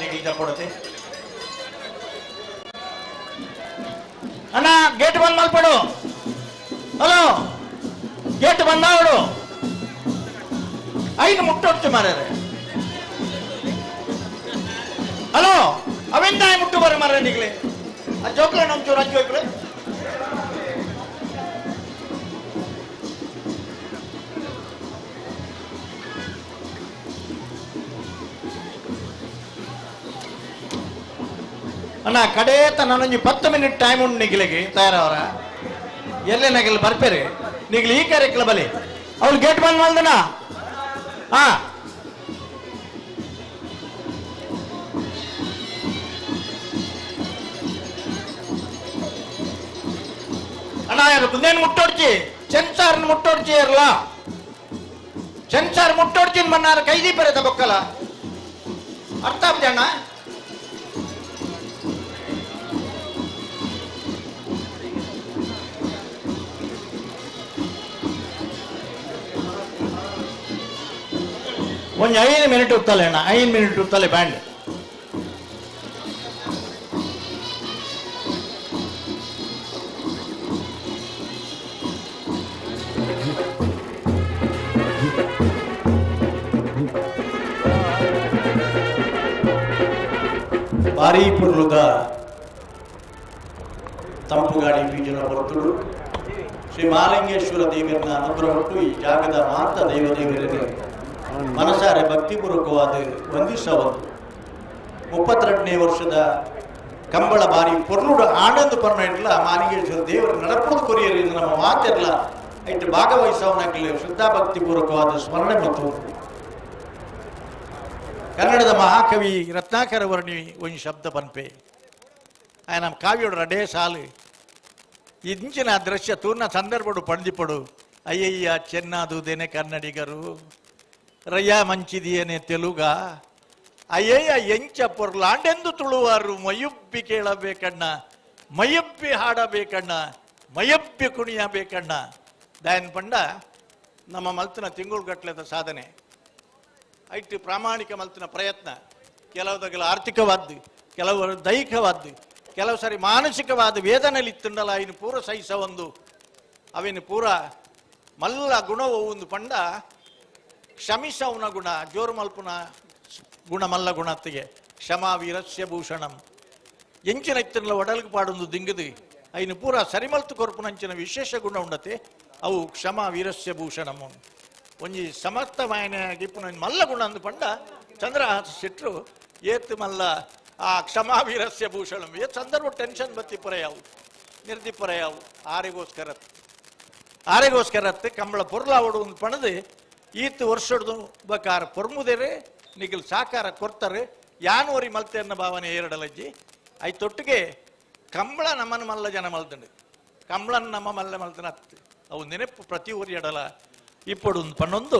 ನಿಖಿಲ್ ಜಪ್ಪಡತೆ ಅಣ್ಣ ಗೇಟ್ ಬಂದ್ ಮಲ್ಪಡು. ಹಲೋ ಗೇಟ್ ಬಂದ್ ಮಾಡು. ಐದು ಮುಟ್ಟೊಟ್ಟು ಮಾರ್ಯಾರೆ. ಹಲೋ ಅವೆಂದ ಮುಟ್ಟು ಬರ ಮಾರ ನಿಗ್ಲೆ ಆ ಜೋಕ್ಲೆ ಒಂಚೂರು ಅಜ್ಜು ಹೋಗ್ಬಿಡು. ಅಣ್ಣ ಕಡೇತ ನಾನೊಂದು 10 ಮಿನಿಟ್ ಟೈಮ್ ಉಂಟು ನಿಗಿಲಿಗೆ ತಯಾರವರ ಎಲ್ಲೇ ನಗಲ್ ಬರ್ಪೇರಿ ನಿಗ್ಲಿ ಈ ಕಾರ್ಯಕ್ರಮ ಬಲಿ ಅವ್ಳು ಗೇಟ್ ಬಂದ್ ಮಾಡ್ದನ. ಹಾ ಅಣ್ಣ ಯಾರು ಕುಂದೇನು ಮುಟ್ಟೋಡ್ಚಿ ಸೆನ್ಸಾರ್ ಮುಟ್ಟೋಡ್ಚಿ ಇರಲ್ಲ ಸೆನ್ಸಾರ್ ಮುಟ್ಟೋಡ್ಚಿನ ಮನ್ನಾರ ಕೈದಿ ಬರೆದ ಬೊಕ್ಕಲ್ಲ ಅರ್ಥ ಆಗ್ತದೆ ಅಣ್ಣ. ಒಂದು 5 ಮಿನಿಟ್ ಉತ್ತಲೆ ಅಣ್ಣ 5 ಮಿನಿಟ್ ಉತ್ತಲೆ ಬ್ಯಾಂಡ್. ಭಾರಿ ಪುರ್ಲುದ ತಂಪುಗಾಡಿ ಬೀಜನ ಹೊರತುಡು ಶ್ರೀ ಮಹಾಲಿಂಗೇಶ್ವರ ದೇವರನ್ನ ಅನುಗ್ರಹ ಹೊಟ್ಟು ಈ ಜಾಗದ ಮಾತ ದೇವದೇವರಿಗೆ ಮನಸಾರೆ ಭಕ್ತಿಪೂರ್ವಕವಾದ ವಂದಿಸಬಹುದು. 32ನೇ ವರ್ಷದ ಕಂಬಳ ಬಾರಿ ಪೊರ್ಲುಡ ಆನಂದ ಪರ್ಮನೆಂಟ್ಲ ಮಾಲಿಂಗೇಶ್ವರ ದೇವರ ನಡಪುದು ಕೊರಿಯರಿಂದ ನಮ್ಮ ಮಾತೆಲ್ಲ ಐಟ್ ಭಾಗವಹಿಸವನಾಗಲಿ ಶ್ರದ್ಧಾ ಭಕ್ತಿಪೂರ್ವಕವಾದ ಸ್ಮರಣೆ ಮತ್ತು ಕನ್ನಡದ ಮಹಾಕವಿ ರತ್ನಾಕರ ವರ್ಣಿ ಒಂದು ಶಬ್ದ ಪನ್ಪೆ ಆಯ ನಮ್ಮ ಕಾವ್ಯೋಡ ರಡೇ ಸಾಲು ಇಂಚಿನ ದೃಶ್ಯ ತೂರ್ನ ಸಂದರ್ಭಡು ಪಡೆದಿಪಡು ಅಯ್ಯಯ್ಯ ಚೆನ್ನಾದುದೇನೆ ಕನ್ನಡಿಗರು ರಯ್ಯ ಮಂಚಿದಿಯೇನೆ ತೆಲುಗ ಅಯ್ಯಯ್ಯ ಎಂಚ ಪೊರ್ಲಾಂಡೆಂದು ತುಳುವಾರು ಮಯುಬ್ಬಿ ಕೇಳಬೇಕಣ್ಣ ಮಯಬ್ಬಿ ಹಾಡಬೇಕಣ್ಣ ಮಯಬ್ಬಿ ಕುಣಿಯಬೇಕಣ್ಣ ದಾಯನ್ ಪಂಡ ನಮ್ಮ ಮಲ್ತಿನ ತಿಂಗಳುಗಟ್ಟಲೆದ ಸಾಧನೆ ಐಟಿ ಪ್ರಾಮಾಣಿಕ ಮಲ್ತಿನ ಪ್ರಯತ್ನ ಕೆಲವುದಕ್ಕೆಲ್ಲ ಆರ್ಥಿಕವಾದ್ದು ಕೆಲವರು ದೈಹಿಕವಾದ್ದು ಕೆಲವು ಸರಿ ಮಾನಸಿಕವಾದ ವೇದನೆಯಲ್ಲಿ ಇತ್ತುಂಡಲ್ಲ ಇನ್ನು ಪೂರ ಸಹಿಸ ಒಂದು ಅವೇನು ಪೂರ ಮಲ್ಲ ಗುಣವು ಒಂದು ಪಂಡ ಕ್ಷಮಿಸವನ ಗುಣ ಜೋರು ಮಲ್ಪುನ ಗುಣ ಮಲ್ಲ ಗುಣತ್ತಿಗೆ ಕ್ಷಮಾ ವೀರಸ್ಯ ಭೂಷಣಂ ಎಂಚಿನ ಇತ್ತನಲ್ಲ ಒಡಲ್ಗೆ ಪಾಡೊಂದು ದಿಂಗದು ಐನು ಪೂರ ಸರಿಮಲ್ತು ಕೊರ್ಪುನಂಚಿನ ವಿಶೇಷ ಗುಣ ಉಂಡತೆ ಅವು ಕ್ಷಮಾ ವೀರಸ್ಯ ಭೂಷಣಂ ಒಂಜಿ ಸಮರ್ಥವಾಯನ ಗಿಪ್ಪುನ ಮಲ್ಲ ಗುಣ ಅಂದು ಪಂಡ ಚಂದ್ರಹಾಸ ಶೆಟ್ರು ಏತ್ ಮಲ್ಲ ಆ ಕ್ಷಮಾ ವೀರಸ್ಯ ಭೂಷಣಂ ಏತ್ ಸಂದರ್ಭ ಟೆನ್ಷನ್ ಬತ್ತಿ ಪುರೆಯಾವು ನಿರ್ದಿ ಪುರೆಯಾವು ಆರೆಗೋಸ್ಕರತ್ತೆ ಕಂಬಳ ಪೊರ್ಲಾವಡು ಒಂದು ಪಣದು ಈತ್ ವರ್ಷಡ್ದು ಬಕಾರ ಪೊರ್ಮುದೇರೆ ನಿಗಲ್ ಸಾಕಾರ ಕೊರ್ತಾರೆ ಯಾನೂರಿ ಮಲ್ತೆ ಅನ್ನೋ ಭಾವನೆ ಎರಡಲಜ್ಜಿ ಐತೊಟ್ಟಿಗೆ ಕಂಬಳ ನಮ್ಮನ್ನು ಮಲ್ಲ ಜನ ಮಲ್ತಂಡು ಕಂಬಳನ್ ನಮ್ಮ ಮಲ್ಲ ಮಲ್ತನ ಹತ್ತು ಅವು ನೆನಪು ಪ್ರತಿ ಊರಿ ಎಡಲ ಇಪ್ಪಡು ಒಂದು ಪನ್ನೊಂದು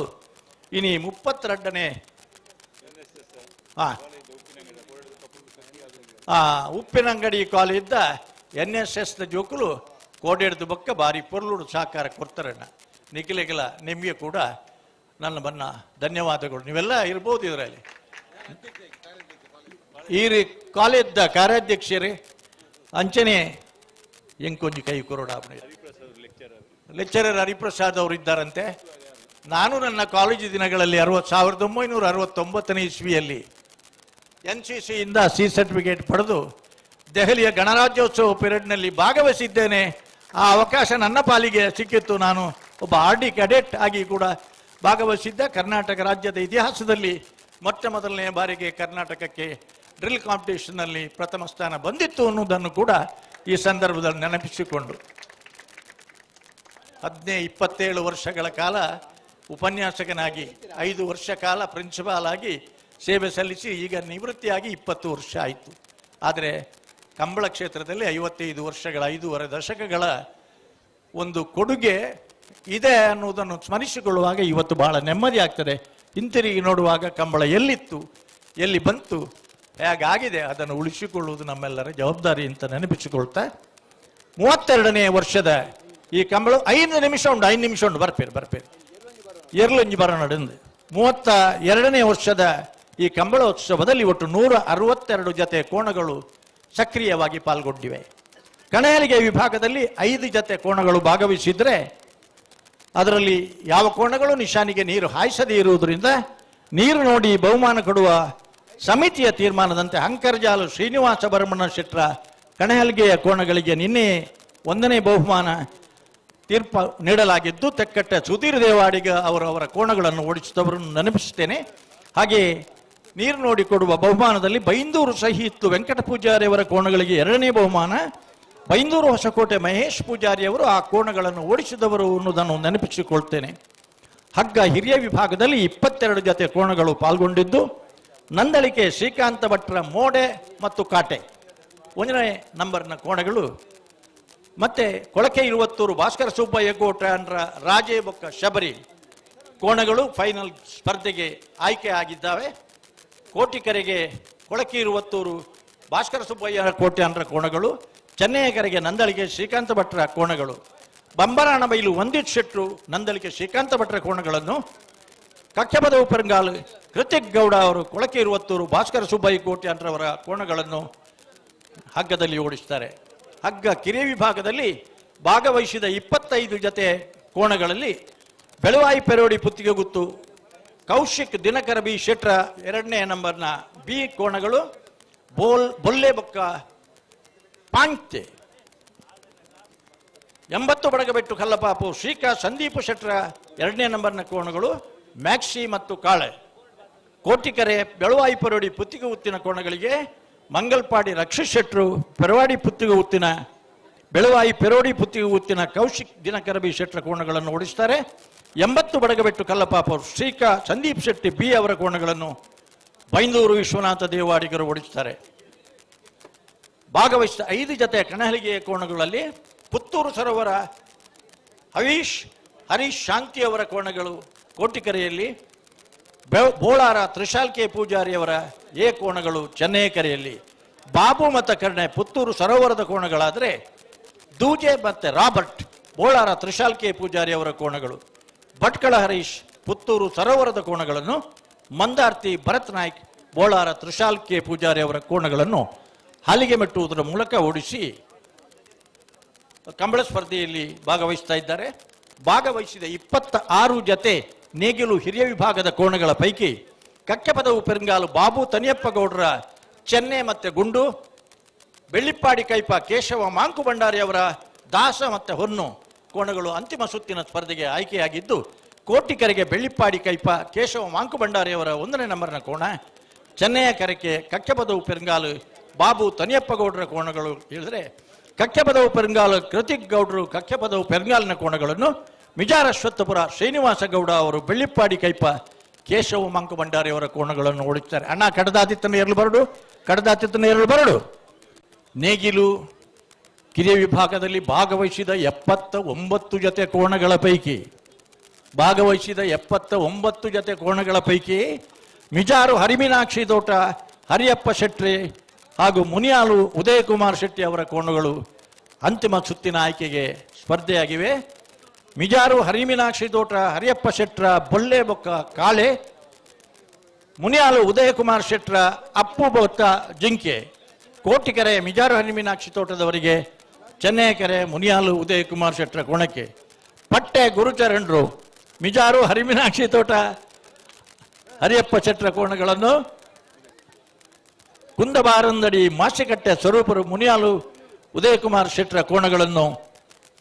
ಇನಿ 32ನೇ ಉಪ್ಪಿನಂಗಡಿ ಕಾಲೇಜ್ದ NSS ಜೋಕುಲು ಕೋಡೆಡ್ದು ಬಕ್ಕ ಬಾರಿ ಪೊರ್ಲುಡು ಸಹಕಾರ ಕೊಡ್ತಾರಣ್ಣ ನಿಖಿಲೆಗಳ ನಿಮಗೆ ಕೂಡ ನನ್ನ ಬನ್ನ ಧನ್ಯವಾದಗಳು ನೀವೆಲ್ಲ ಇರ್ಬೋದು ಇದರಲ್ಲಿ ಈ ಕಾಲೇಜ್ದ ಕಾರ್ಯಾಧ್ಯಕ್ಷರೇ ಅಂಚನೆ ಎಂಕೊಂಜಿ ಕೈ ಕೊರೋಡ ಲೆಕ್ಚರರ್ ಹರಿಪ್ರಸಾದ್ ಅವರು ಇದ್ದಾರಂತೆ ನಾನು ನನ್ನ ಕಾಲೇಜು ದಿನಗಳಲ್ಲಿ 1969ನೇ ಇಸ್ವಿಯಲ್ಲಿ NCC ಇಂದ C ಸರ್ಟಿಫಿಕೇಟ್ ಪಡೆದು ದೆಹಲಿಯ ಗಣರಾಜ್ಯೋತ್ಸವ ಪೀರಿಯಡ್ನಲ್ಲಿ ಭಾಗವಹಿಸಿದ್ದೇನೆ. ಆ ಅವಕಾಶ ನನ್ನ ಪಾಲಿಗೆ ಸಿಕ್ಕಿತ್ತು. ನಾನು ಒಬ್ಬ RD ಕೆಡೆಟ್ ಆಗಿ ಕೂಡ ಭಾಗವಹಿಸಿದ್ದ. ಕರ್ನಾಟಕ ರಾಜ್ಯದ ಇತಿಹಾಸದಲ್ಲಿ ಮೊಟ್ಟ ಮೊದಲನೇ ಬಾರಿಗೆ ಕರ್ನಾಟಕಕ್ಕೆ ಡ್ರಿಲ್ ಕಾಂಪಿಟೇಷನ್ನಲ್ಲಿ ಪ್ರಥಮ ಸ್ಥಾನ ಬಂದಿತ್ತು ಅನ್ನೋದನ್ನು ಕೂಡ ಈ ಸಂದರ್ಭದಲ್ಲಿ ನೆನಪಿಸಿಕೊಂಡು 27 ವರ್ಷಗಳ ಕಾಲ ಉಪನ್ಯಾಸಕನಾಗಿ 5 ವರ್ಷ ಕಾಲ ಪ್ರಿನ್ಸಿಪಾಲ್ ಆಗಿ ಸೇವೆ ಸಲ್ಲಿಸಿ ಈಗ ನಿವೃತ್ತಿಯಾಗಿ 20 ವರ್ಷ ಆಯಿತು. ಆದರೆ ಕಂಬಳ ಕ್ಷೇತ್ರದಲ್ಲಿ 55 ವರ್ಷಗಳ 5.5 ದಶಕಗಳ ಒಂದು ಕೊಡುಗೆ ಇದೆ ಅನ್ನುವುದನ್ನು ಸ್ಮರಿಸಿಕೊಳ್ಳುವಾಗ ಇವತ್ತು ಬಹಳ ನೆಮ್ಮದಿ ಆಗ್ತದೆ. ಹಿಂತಿರುಗಿ ನೋಡುವಾಗ ಕಂಬಳ ಎಲ್ಲಿತ್ತು, ಎಲ್ಲಿ ಬಂತು, ಹೇಗಾಗಿದೆ ಅದನ್ನು ಉಳಿಸಿಕೊಳ್ಳುವುದು ನಮ್ಮೆಲ್ಲರ ಜವಾಬ್ದಾರಿ ಅಂತ ನೆನಪಿಸಿಕೊಳ್ತಾ 32ನೇ ವರ್ಷದ ಈ ಕಂಬಳ 5 ನಿಮಿಷ ಉಂಟು ಬರ್ಪೇರು ಎರಲಂಜಿ ಬರ ನಡೆದು 32ನೇ ವರ್ಷದ ಈ ಕಂಬಳೋತ್ಸವದಲ್ಲಿ ಒಟ್ಟು 162 ಜತೆ ಕೋಣಗಳು ಸಕ್ರಿಯವಾಗಿ ಪಾಲ್ಗೊಂಡಿವೆ. ಕಣೇಲಿಗೆ ವಿಭಾಗದಲ್ಲಿ 5 ಜತೆ ಕೋಣಗಳು ಭಾಗವಹಿಸಿದ್ರೆ ಅದರಲ್ಲಿ ಯಾವ ಕೋಣಗಳು ನಿಶಾನಿಗೆ ನೀರು ಹಾಯಿಸದೇ ಇರುವುದರಿಂದ ನೀರು ನೋಡಿ ಬಹುಮಾನ ಕೊಡುವ ಸಮಿತಿಯ ತೀರ್ಮಾನದಂತೆ ಅಂಕರ್ಜಾಲು ಶ್ರೀನಿವಾಸ ಭರಮಣ್ಣ ಶೆಟ್ರ ಕಣಹಲ್ಗೆಯ ಕೋಣಗಳಿಗೆ ನಿನ್ನೆ 1ನೇ ಬಹುಮಾನ ತೀರ್ಪು ನೀಡಲಾಗಿದ್ದು, ತೆಕ್ಕಟ್ಟೆ ಸುಧೀರ್ ದೇವಾಡಿಗ ಅವರ ಕೋಣಗಳನ್ನು ಓಡಿಸಿದವರನ್ನು ನೆನಪಿಸುತ್ತೇನೆ. ಹಾಗೆ ನೀರು ನೋಡಿ ಕೊಡುವ ಬಹುಮಾನದಲ್ಲಿ ಬೈಂದೂರು ಸಹಿತ್ತು ವೆಂಕಟ ಪೂಜಾರಿ ಅವರ ಕೋಣಗಳಿಗೆ 2ನೇ ಬಹುಮಾನ, ಬೈಂದೂರು ಹೊಸಕೋಟೆ ಮಹೇಶ್ ಪೂಜಾರಿ ಅವರು ಆ ಕೋಣಗಳನ್ನು ಓಡಿಸಿದವರು ಅನ್ನೋದನ್ನು ನೆನಪಿಸಿಕೊಳ್ತೇನೆ. ಹಗ್ಗ ಹಿರಿಯ ವಿಭಾಗದಲ್ಲಿ 22 ಜತೆ ಕೋಣಗಳು ಪಾಲ್ಗೊಂಡಿದ್ದು, ನಂದಳಿಕೆ ಶ್ರೀಕಾಂತ ಭಟ್ರ ಮೋಡೆ ಮತ್ತು ಕಾಟೆ 1ನೇ ನಂಬರ್ನ ಕೋಣಗಳು, ಮತ್ತೆ ಕೊಳಕೆ 20 ಭಾಸ್ಕರ ಸುಬ್ಬಯ್ಯ ಗೋಟ್ರ ರಾಜೇ ಬೊಕ್ಕ ಶಬರಿ ಕೋಣಗಳು ಫೈನಲ್ ಸ್ಪರ್ಧೆಗೆ ಆಯ್ಕೆ ಆಗಿದ್ದಾವೆ. ಕೋಟಿಕರೆಗೆ ಕೊಳಕೆ 20 ಭಾಸ್ಕರ ಸುಬ್ಬಯ್ಯ ಕೋಟೆ ಅಂದ್ರ ಕೋಣಗಳು, ಚೆನ್ನೈಯಕರೆಗೆ ನಂದಳಿಕೆ ಶ್ರೀಕಾಂತ ಭಟ್ರ ಕೋಣಗಳು, ಬಂಬರಾಣ ಬೈಲು ವಂದಿತ್ ಶೆಟ್ರು ನಂದಳಿಕೆ ಶ್ರೀಕಾಂತ ಭಟ್ರ ಕೋಣಗಳನ್ನು, ಕಕ್ಕೆಬದವು ಪೆರಂಗಾಲ್ ಕೃತಿಕ್ ಗೌಡ ಅವರು ಕೊಳಕೆ 20 ಭಾಸ್ಕರ ಸುಬ್ಬಯ್ಯ ಕೋಟೆ ಅಂದ್ರವರ ಕೋಣಗಳನ್ನು ಹಗ್ಗದಲ್ಲಿ ಓಡಿಸ್ತಾರೆ. ಹಗ್ಗ ಕಿರಿಯ ವಿಭಾಗದಲ್ಲಿ ಭಾಗವಹಿಸಿದ 25 ಜತೆ ಕೋಣಗಳಲ್ಲಿ ಬೆಳವಾಯಿ ಪೆರೋಡಿ ಪುತ್ತಿಗೆ ಗುತ್ತು ಕೌಶಿಕ್ ದಿನಕರ ಬಿ ಶೆಟ್ರ 2ನೇ ನಂಬರ್ನ ಬಿ ಕೋಣಗಳು, ಬೊಲ್ಲೆ ಬೊಕ್ಕ ಪಾಂಕ್ತೆ 80 ಬಡಗಬೆಟ್ಟು ಕಲ್ಲಪಾಪು ಶ್ರೀಕಾ ಸಂದೀಪ್ ಶೆಟ್ರ 2ನೇ ನಂಬರ್ನ ಕೋಣಗಳು, ಮ್ಯಾಕ್ಸಿ ಮತ್ತು ಕಾಳೆ. ಕೋಟಿಕರೆ ಬೆಳವಾಯಿ ಪೆರೋಡಿ ಪುತ್ತಿಗೆ ಉತ್ತಿನ ಕೋಣಗಳಿಗೆ ಮಂಗಲ್ಪಾಡಿ ರಕ್ಷಿತ್ ಶೆಟ್ರು ಪೆರವಾಡಿ ಪುತ್ತಿಗೆ ಉತ್ತಿನ ಬೆಳವಾಯಿ ಪೆರೋಡಿ ಪುತ್ತಿಗೆ ಉತ್ತಿನ ಕೌಶಿಕ್ ದಿನಕರ ಬಿ ಶೆಟ್ರ ಕೋಣಗಳನ್ನು ಓಡಿಸ್ತಾರೆ. 80 ಬಡಗಬೆಟ್ಟು ಕಲ್ಲಪಾಪ ಶ್ರೀಕಾ ಸಂದೀಪ್ ಶೆಟ್ಟಿ ಬಿ ಅವರ ಕೋಣಗಳನ್ನು ಬೈಂದೂರು ವಿಶ್ವನಾಥ ದೇವಾಡಿಗರು ಓಡಿಸ್ತಾರೆ. ಭಾಗವಹಿಸಿದ 5 ಜತೆ ಕಣಹಲಿಗೆಯ ಕೋಣಗಳಲ್ಲಿ ಪುತ್ತೂರು ಸರೋವರ ಹರೀಶ್ ಶಾಂತಿ ಅವರ ಕೋಣಗಳು ಕೋಟಿಕೆರೆಯಲ್ಲಿ, ಬೋಳಾರ ತ್ರಿಶಾಲ್ ಕೆ ಪೂಜಾರಿಯವರ ಎ ಕೋಣಗಳು ಚೆನ್ನೈಕೆರೆಯಲ್ಲಿ, ಬಾಬು ಮತ್ತು ಕರ್ಣೆ ಪುತ್ತೂರು ಸರೋವರದ ಕೋಣಗಳಾದರೆ ದೂಜೆ ಮತ್ತು ರಾಬರ್ಟ್ ಬೋಳಾರ ತ್ರಿಶಾಲ್ ಕೆ ಪೂಜಾರಿ ಅವರ ಕೋಣಗಳು, ಭಟ್ಕಳ ಹರೀಶ್ ಪುತ್ತೂರು ಸರೋವರದ ಕೋಣಗಳನ್ನು, ಮಂದಾರ್ತಿ ಭರತ್ ನಾಯ್ಕ್ ಬೋಳಾರ ತ್ರಿಶಾಲ್ ಕೆ ಪೂಜಾರಿ ಅವರ ಕೋಣಗಳನ್ನು ಹಲಿಗೆ ಮೆಟ್ಟುವುದರ ಮೂಲಕ ಓಡಿಸಿ ಕಂಬಳ ಸ್ಪರ್ಧೆಯಲ್ಲಿ ಭಾಗವಹಿಸ್ತಾ ಇದ್ದಾರೆ. ಭಾಗವಹಿಸಿದ 26 ಜತೆ ನೇಗಿಲು ಹಿರಿಯ ವಿಭಾಗದ ಕೋಣಗಳ ಪೈಕಿ ಕಕ್ಕೆಪದವು ಪೆರಂಗಾಲು ಬಾಬು ತನಿಯಪ್ಪ ಗೌಡರ ಚೆನ್ನೆ ಮತ್ತೆ ಗುಂಡು, ಬೆಳ್ಳಿಪ್ಪಾಡಿ ಕೈಪ ಕೇಶವ ಮಾಂಕು ಭಂಡಾರಿ ಅವರ ದಾಸ ಮತ್ತೆ ಹೊನ್ನು ಕೋಣಗಳು ಅಂತಿಮ ಸುತ್ತಿನ ಸ್ಪರ್ಧೆಗೆ ಆಯ್ಕೆಯಾಗಿದ್ದು, ಕೋಟಿಕೆರೆಗೆ ಬೆಳ್ಳಿಪ್ಪಾಡಿ ಕೈಪ ಕೇಶವ ಮಾಂಕು ಭಂಡಾರಿ ಅವರ 1ನೇ ನಂಬರ್ನ ಕೋಣ, ಚೆನ್ನಯ್ಯ ಕೆರೆಗೆ ಕಕ್ಕೆಪದವು ಪೆರಂಗಾಲು ಬಾಬು ತನಿಯಪ್ಪ ಗೌಡರ ಕೋಣಗಳು ಹೇಳಿದ್ರೆ, ಕಕ್ಕೆಪದವು ಪೆರಂಗಾಲು ಕೃತಿಕ್ ಗೌಡರು ಕಕ್ಕೆಪದವು ಪೆರಂಗಾಲಿನ ಕೋಣಗಳನ್ನು, ಮಿಜಾರ ಅಶ್ವತ್ಥಪುರ ಶ್ರೀನಿವಾಸ ಗೌಡ ಅವರು ಬೆಳ್ಳಿಪ್ಪಾಡಿ ಕೈಪ ಕೇಶವ ಮಾಂಕು ಭಂಡಾರಿ ಅವರ ಕೋಣಗಳನ್ನು ಓಡಿಸ್ತಾರೆ. ಅಣ್ಣ ಕಡದಾತಿತ್ತನ ಎರಲು ಬರಡು. ನೇಗಿಲು ಕಿರಿಯ ವಿಭಾಗದಲ್ಲಿ ಭಾಗವಹಿಸಿದ 79 ಜತೆ ಕೋಣಗಳ ಪೈಕಿ ಮಿಜಾರು ಹರಿಮೀನಾಕ್ಷಿ ತೋಟ ಹರಿಯಪ್ಪ ಶೆಟ್ಟಿ ಹಾಗೂ ಮುನಿಯಾಲು ಉದಯಕುಮಾರ್ ಶೆಟ್ಟಿ ಅವರ ಕೋಣಗಳು ಅಂತಿಮ ಸುತ್ತಿನ ಆಯ್ಕೆಗೆ ಸ್ಪರ್ಧೆಯಾಗಿವೆ. ಮಿಜಾರು ಹರಿಮೀನಾಕ್ಷಿ ತೋಟ ಹರಿಯಪ್ಪ ಶೆಟ್ರ ಬೊಳ್ಳೆ ಬೊಕ್ಕ ಕಾಳೆ, ಮುನಿಯಾಲು ಉದಯಕುಮಾರ್ ಶೆಟ್ರ ಅಪ್ಪು ಬೊಕ್ಕ ಜಿಂಕೆ, ಕೋಟಿಕೆರೆ ಮಿಜಾರು ಹರಿಮೀನಾಕ್ಷಿ ತೋಟದವರಿಗೆ, ಚೆನ್ನೈಕೆರೆ ಮುನಿಯಾಲು ಉದಯಕುಮಾರ್ ಶೆಟ್ರ ಕೋಣಕ್ಕೆ, ಪಟ್ಟೆ ಗುರುಚರಣರು ಮಿಜಾರು ಹರಿಮೀನಾಕ್ಷಿ ತೋಟ ಹರಿಯಪ್ಪ ಶೆಟ್ರ ಕೋಣಗಳನ್ನು, ಕುಂದಬಾರಂದಡಿ ಮಾಸಿಕಟ್ಟೆ ಸ್ವರೂಪರು ಮುನಿಯಾಲು ಉದಯಕುಮಾರ್ ಶೆಟ್ರ ಕೋಣಗಳನ್ನು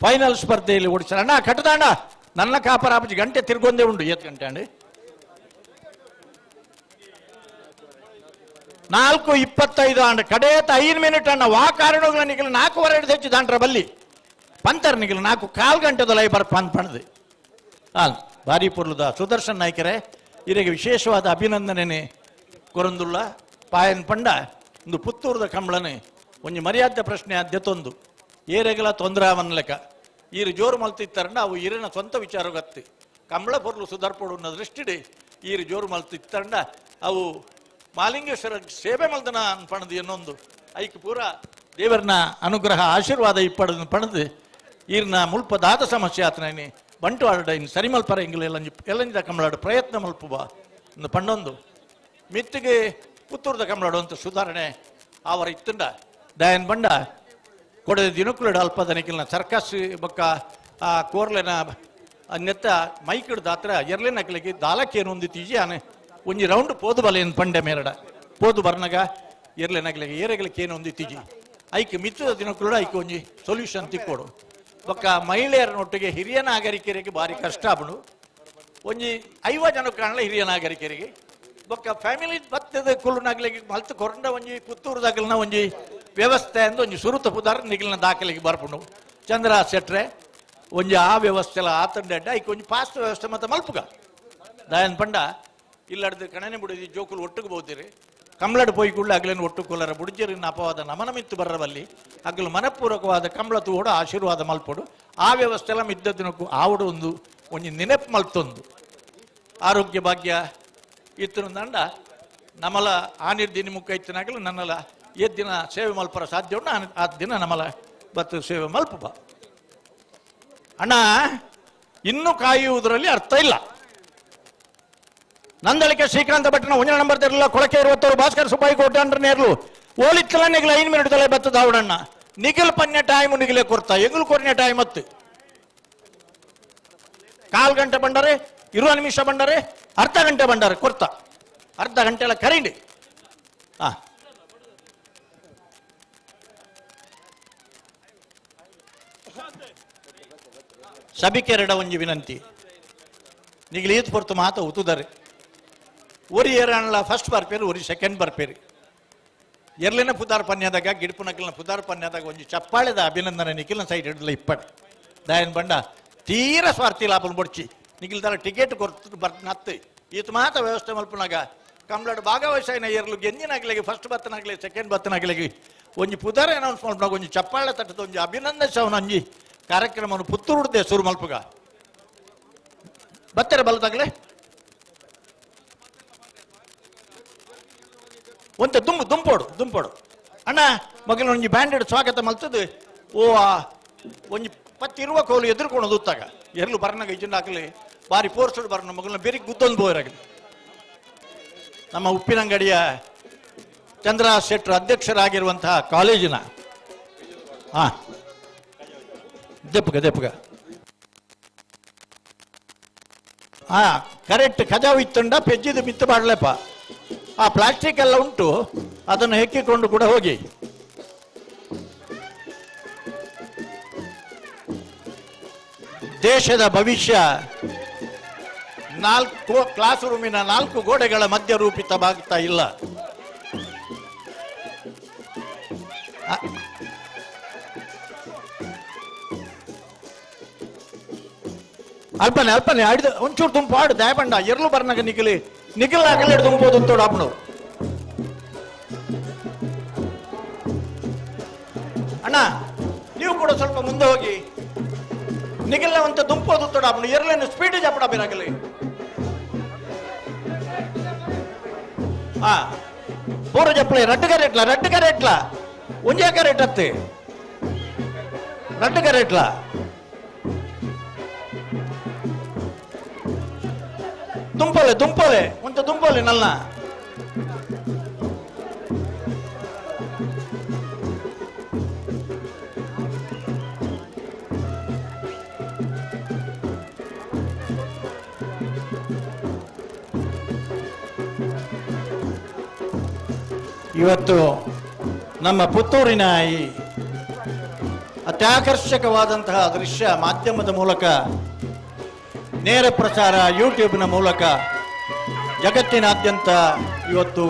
ಫೈನಲ್ ಸ್ಪರ್ಧೆಯಲ್ಲಿ ಓಡಿಸ್ತಾರೆ. ಅಣ್ಣ ಕಟ್ಟದಾಂಡ ನನ್ನ ಕಾಪರಾಪಜಿ ಗಂಟೆ ತಿರ್ಗೊಂದೇ ಉಂಡು. 7 ಗಂಟೆ ಅಂಡಿ 4:25 ಅಂಡ ಕಡೇತ 5 ಮಿನಿಟ್ ಅಣ್ಣ ವಾ ಕಾರಣಗಳ ನಿಗಲು 4:15 ಹೆಚ್ಚು ದಾಂಡ್ರ ಬಲ್ಲಿ ಪಂತರ್ ನಿಗಲು 4:15 ಗಂಟೆದೊಲೈ ಬರ್ ಪಣದು ಭಾರಿ ಪುರ್ಲದ ಸುದರ್ಶನ್ ನಾಯ್ಕರೇ ಇವರಿಗೆ ವಿಶೇಷವಾದ ಅಭಿನಂದನೆ ಕೊರಂದುಲ್ಲ ಪಾಯನ್ ಪಂಡ ಒಂದು ಪುತ್ತೂರದ ಕಂಬಳನೆ ಒಂದು ಮರ್ಯಾದೆ ಪ್ರಶ್ನೆ ಅದ್ಯತೊಂದು ಏರೆಗಲ ತೊಂದರೆ ಲೆಕ್ಕ ಈರು ಜೋರು ಮಲ್ತಿತ್ತಾರಂಡ ಅವು ಈರಿನ ಸ್ವಂತ ವಿಚಾರ ಗತ್ತಿ ಕಂಬಳ ಪೊರ್ಲು ಸುಧಾರ್ಪಡು ಅನ್ನೋ ದೃಷ್ಟಿಡಿ ಈರು ಜೋರು ಮಲ್ತಿತ್ತಾರಂಡ ಅವು ಮಾಲಿಂಗೇಶ್ವರ ಸೇವೆ ಮಲ್ದನ ಪಣದು ಇನ್ನೊಂದು ಐಕ್ ಪೂರ ದೇವರನ ಅನುಗ್ರಹ ಆಶೀರ್ವಾದ ಇಪ್ಪಡದು ಪಣದು ಈರ್ನ ಮುಲ್ಪ ದಾದ ಸಮಸ್ಯೆ ಆತನೇ ಬಂಟುವಾಡ ಇನ್ನು ಸರಿಮಲ್ಪರ ಇಂಗ್ಲ ಎಲ್ಲಂಜಿದ ಕಂಬಳಾಡು ಪ್ರಯತ್ನ ಮಲ್ಪುಬ ಒಂದು ಪಂಡೊಂದು ಮಿತ್ತಿಗೆ ಪುತ್ತೂರದ ಕಂಬಳಾಡು ಅಂತ ಸುಧಾರಣೆ ಅವರ ಇತ್ತುಂಡ ದಯನ್ ಬಂಡ ಕೊಡದ ದಿನಕುಲಡ ಅಲ್ಪದನಿಕಿಲ್ನ ಸರ್ಕಸ್ ಬೊಕ್ಕ ಆ ಕೋರ್ಲೆನ ನೆತ್ತ ಮೈಕಿಡ್ದ ಹತ್ರ ಎರ್ಲೆನಕ್ಲಿಗೆ ದಾಲಕ್ಕೇನು ಒಂದು ತೀಜಿ ಆನೆ ಒಂಜಿ ರೌಂಡ್ ಪೋದು ಬಲೆಯನ್ನು ಪಂಡೆ ಮೇರಡ ಪೋದು ಬರ್ನಗ ಎರ್ಲೆನಕ್ಲಿಗೆ ಏರೆಗ್ಲಿಕ್ಕೇನು ಒಂದು ತೀಜಿ ಐಕ್ ಮಿತ್ತದ ದಿನಕುಲಡ ಐಕ್ ಒಂಜಿ ಸೊಲ್ಯೂಷನ್ ತಿಕ್ಕೋಡು ಬೊಕ್ಕ ಮಹಿಳೆಯರನೊಟ್ಟಿಗೆ ಹಿರಿಯ ನಾಗರಿಕರಿಗೆ ಭಾರಿ ಕಷ್ಟ ಆಗ್ಬಿಡು ಒಂಜಿ 50 ಜನ ಕಾಣಲ ಹಿರಿಯ ನಾಗರಿಕರಿಗೆ ಬೊಕ್ಕ ಫ್ಯಾಮಿಲಿ ಬತ್ತದ ಕುಲ್ಲುನಾಗ್ಲಿಗೆ ಮಲ್ತು ಕೊರಂಡ ಒಂಜಿ ಪುತ್ತೂರದಾಗಲ್ನ ಒಂಜಿ ವ್ಯವಸ್ಥೆ ಅಂದು ಒಂಜಿ ಸುರುತ ಪುದಾರ ನಿಗಲಿನ ದಾಖಲೆಗೆ ಬರ್ಪುಂಡು ಚಂದ್ರ ಸೆಟ್ರೆ ಒಂಜಿ ಆ ವ್ಯವಸ್ಥೆ ಎಲ್ಲ ಆತಂಡ ಐಕ್ ಒಂಜಿ ಫಾಸ್ಟ್ ವ್ಯವಸ್ಥೆ ಮತ್ತೆ ಮಲ್ಪುಗ ದಯನ್ ಪಂಡ ಇಲ್ಲಡ್ದು ಕಣನೆ ಬಿಡಿದಿ ಜೋಕುಲು ಒಟ್ಟಿಗೆ ಬೋದಿರಿ ಕಂಬಳಡು ಪೋಯಿ ಕುಳ್ಳ ಅಗ್ಲೇನು ಒಟ್ಟು ಕೊಲ್ಲರ ಬುಡಿಜರಿನ ಅಪವಾದ ನಮನ ಮಿತ್ತು ಬರಬಲ್ಲಿ ಅಗ್ಲು ಮನಪೂರ್ವಕವಾದ ಕಂಬಳ ತೂಡು ಆಶೀರ್ವಾದ ಮಲ್ಪಡು ಆ ವ್ಯವಸ್ಥೆ ಎಲ್ಲ ಮಿದ್ದದಿನಕ್ಕೂ ಆವಡು ಒಂಜಿ ನೆನಪು ಮಲ್ತೊಂದು ಆರೋಗ್ಯ ಭಾಗ್ಯ ಇತ್ತು ದಂಡ ನಮಲ ಆನಿರ್ದಿನ ಮುಖ ಇತ್ತಿನಾಗಲು ನನ್ನಲ್ಲ ದಿನ ಸೇವೆ ಮಲ್ಪರ ಸಾಧ್ಯ ಉಂಡು ಆ ದಿನ ನಮಲ ಬತ್ತು ಸೇವೆ ಮಲ್ಪುಬ ಅಣ್ಣ ಇನ್ನೂ ಕಾಯುವುದರಲ್ಲಿ ಅರ್ಥ ಇಲ್ಲ. ನಂದಳಿಕೆ ಶ್ರೀಕಾಂತ ಭಟ್ನ 1 ನಂಬರ್ ತೆರಲ ಕೊಳಕೆ 20 ಭಾಸ್ಕರ್ ಸುಬ್ಬಾಯಿ ಕೋಟೆ ನೇರ್ಲು ಓಲಿತ್ತಲ ನಿಗಲ 5 ಮಿನಿಟ್ ತಲೆ ಬತ್ತದ ಅವಡಣ್ಣ ನಿಗಿಲ್ ಪನ್ಯ ಟೈಮ್ ನಿಗಿಲೆ ಕೊಡ್ತಾ ಎಗುಲು ಕೊರ್ನೆ ಟೈಮ್ ಹತ್ತು 1/4 ಗಂಟೆ ಬಂಡರೆ 20 ನಿಮಿಷ ಬಂಡರೆ ಅರ್ಧ ಗಂಟೆ ಬಂಡರೆ ಕೊಡ್ತಾ ಅರ್ಧ ಗಂಟೆ ಎಲ್ಲ ಕರೀಡಿ ಸಭಿಕೆರಡ ಒಂಜಿ ವಿನಂತಿ ನಿಗಲಿ ಈತ್ ಪೊರ್ತು ಮಾತ ಉತ್ತುದರೆ ಒರಿ ಏರಣ್ಣ ಫಸ್ಟ್ ಬರ್ಪೇರು ಒರಿ ಸೆಕೆಂಡ್ ಬರ್ಪೇರಿ ಎರ್ಲಿನ ಪುದಾರ್ ಪನ್ಯದಾಗ ಗಿಡ್ಪು ನಕಲಿನ ಪುದಾರ್ ಪನ್ಯದಾಗ ಒಂಜಿ ಚಪ್ಪಾಳೆದ ಅಭಿನಂದನೆ ನಿಖಿಲ್ನ ಸೈಡ್ ಹಿಡಿದ್ಲ ಇಪ್ಪಡೆ ದಾಯನ್ ಬಂಡ ತೀರ ಸ್ವಾರ್ಥಿ ಲಾಭನ ಬೊಡ್ಚಿ ನಿಖಿಲ್ದಾರ ಟಿಕೆಟ್ ಕೊರ್ತು ನತ್ತು ಈತ ಮಾತ ವ್ಯವಸ್ಥೆ ಮಲ್ಪನಾಗ ಕಂಬ್ಲಾಡು ಭಾಗವಹಿಸಿನ ಏರ್ಲು ಗೆಂಜಿನಾಗ್ಲಿಗೆ ಫಸ್ಟ್ ಬತ್ತನಾಗ್ಲಿ ಸೆಕೆಂಡ್ ಬತ್ತನಾಗ್ಲಿಗೆ ಒಂಜಿ ಪುದಾರ ಅನೌನ್ಸ್ ಮಲ್ಪನಾಗ ಒಂಜಿ ಚಪ್ಪಾಳೆ ತಟ್ಟದ ಒಂಜಿ ಅಭಿನಂದನೆ ಒಂಜಿ ಕಾರ್ಯಕ್ರಮವನ್ನು ಪುತ್ತೂರುಡ್ದೆ ಸುರು ಮಲ್ಪುಗ ಬತ್ತಾರೆ ಬಲದಾಗ್ಲೆ ಒಂತೆ ದುಂಪೋಡು ಅಣ್ಣ ಮಗನ ಒಂಜಿ ಬ್ಯಾಂಡೆಡ್ ಸ್ವಾಗತ ಮಲ್ತದ್ದು ಓ ಒಂಜಿ 10 ಕೋಲು ಎದುರ್ಕೊಂಡು ಉತ್ತಾಗ ಎರ್ಲು ಬರ್ನಾಗ ಇಜ್ಜಂಡು ಹಾಕಲಿ ಬಾರಿ ಪೋರ್ಸೋಡು ಬರೋಣ ಮಗಳನ್ನ ಬೇರೆ ಗುದ್ದೊಂದು ಬೋರಾಗಲಿ. ನಮ್ಮ ಉಪ್ಪಿನಂಗಡಿಯ ಚಂದ್ರ ಶೆಟ್ಟರ್ ಅಧ್ಯಕ್ಷರಾಗಿರುವಂತಹ ಕಾಲೇಜಿನ ದೆಪ್ಪಗ ಕರೆಕ್ಟ್ ಖಜಾವು ಇತ್ತುಂಡ ಪೆಜ್ಜಿದು ಮಿತ್ತು ಮಾಡಲಪ್ಪ. ಆ ಪ್ಲಾಸ್ಟಿಕ್ ಎಲ್ಲ ಉಂಟು, ಅದನ್ನು ಹೆಕ್ಕಿಕೊಂಡು ಕೂಡ ಹೋಗಿ. ದೇಶದ ಭವಿಷ್ಯ 4 ಕ್ಲಾಸ್ ರೂಮಿನ 4 ಗೋಡೆಗಳ ಮಧ್ಯ ರೂಪಿತವಾಗ್ತಾ ಇಲ್ಲ. ಅಲ್ಪನೆ ಆಡಿದ ಒಂಚೂರು ತುಂಬು ಆಡು ದಯಪಂಡ ಎರಲು ಬರ್ನಾಗ ನಿಖಿಲ್ ಆಗಲೇ ತುಂಬೋದು ಅಂತೋಡು ಅಪ್ಪನು. ಅಣ್ಣ ನೀವು ಕೂಡ ಸ್ವಲ್ಪ ಮುಂದೆ ಹೋಗಿ ನಿಖಿಲ್ ಅಂತ ದುಂಪೋದು ತೋಡ ಅಪ್ಪನು ಎರಲೇನು ಸ್ಪೀಡ್ ಜಪಡ ಬೇರಾಗಲಿ. ಪೂರ ಜಪ್ಪಳೆ ರಡ್ಡು ಕರೆಟ್ಲ ಒಂಜೇ ಕರೆಟ್ ಅತ್ತೆ ರಡ್ಡು ಕರೆಟ್ಲ ದುಂಪೋಲೆ ಒಂಚ ದುಂಪೋಲೆ ನಲ್ಲ. ಇವತ್ತು ನಮ್ಮ ಪುತ್ತೂರಿನ ಈ ಅತ್ಯಾಕರ್ಷಕವಾದಂತಹ ದೃಶ್ಯ ಮಾಧ್ಯಮದ ಮೂಲಕ, ನೇರ ಪ್ರಚಾರ ಯೂಟ್ಯೂಬ್ನ ಮೂಲಕ ಜಗತ್ತಿನಾದ್ಯಂತ ಇವತ್ತು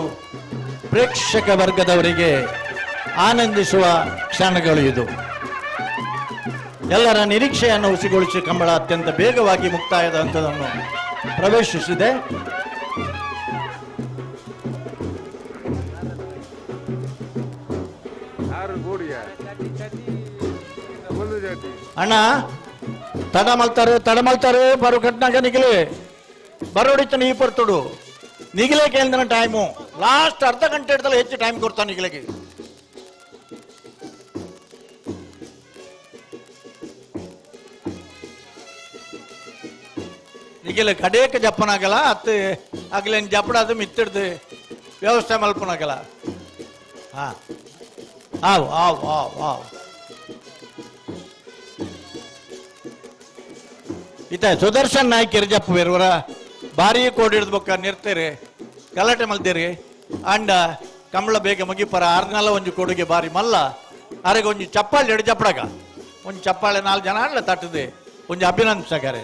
ಪ್ರೇಕ್ಷಕ ವರ್ಗದವರಿಗೆ ಆನಂದಿಸುವ ಕ್ಷಣಗಳು ಇದು. ಎಲ್ಲರ ನಿರೀಕ್ಷೆಯನ್ನು ಹುಸಿಗೊಳಿಸಿ ಕಂಬಳ ಅತ್ಯಂತ ಬೇಗವಾಗಿ ಮುಕ್ತಾಯದ ಹಂತವನ್ನು ಪ್ರವೇಶಿಸಿದೆ. ಅಣ್ಣ ತಡ ಮಲ್ತಾರೆ ಬರೋ ಘಟ್ನಾಗ ನಿಗಿಲೆ ಬರೋಡಿತ್ತು ನೀ ಪರ್ತುಡು ನಿಗಿಲೆ ಕೇಳಿದ ಟೈಮು ಲಾಸ್ಟ್ ಅರ್ಧ ಗಂಟೆ ಹಿಡ್ದಲ್ಲ ಹೆಚ್ಚು ಟೈಮ್ ಕೊಡ್ತಾನೆ ನಿಗಿಲೆಗೆ. ನಿಗಿಲೆ ಕಡೇಕ ಜಪ್ಪನಾಗಲ್ಲ ಅತ್ತೆ ಆಗ್ಲೇನು ಜಪ್ಪಡದು ಮಿತ್ತಿಡ್ದು ವ್ಯವಸ್ಥೆ ಮಲ್ಪನಾಗಲ್ಲ. ಆವ್ ಇತ ಸುದರ್ಶನ್ ನಾಯ್ಕ ಇರ್ಜಪ್ಪ ಬೇರೆಯವರ ಭಾರಿ ಕೋಡಿ ಹಿಡಿದು ಬೊಕ್ಕ ನಿರ್ತೀರಿ ಗಲಾಟೆ ಮಲ್ತೀರಿ ಅಂಡ ಕಂಬಳ ಬೇಗ ಮುಗಿಪರ ಆರ್ನಲ್ಲ ಒಂಜಿ ಕೊಡುಗೆ ಬಾರಿ ಮಲ್ಲ ಅರೆಗೆ ಒಂಜಿ ಚಪ್ಪಾಳೆ ಎಡು ಚಪ್ಪಡಗ ಒಂಜಿ ಚಪ್ಪಾಳೆ 4 ಜನ ಅಲ್ಲ ತಟ್ಟದೆ ಒಂಜಿ ಅಭಿನಂದಿಸಗಾರೆ.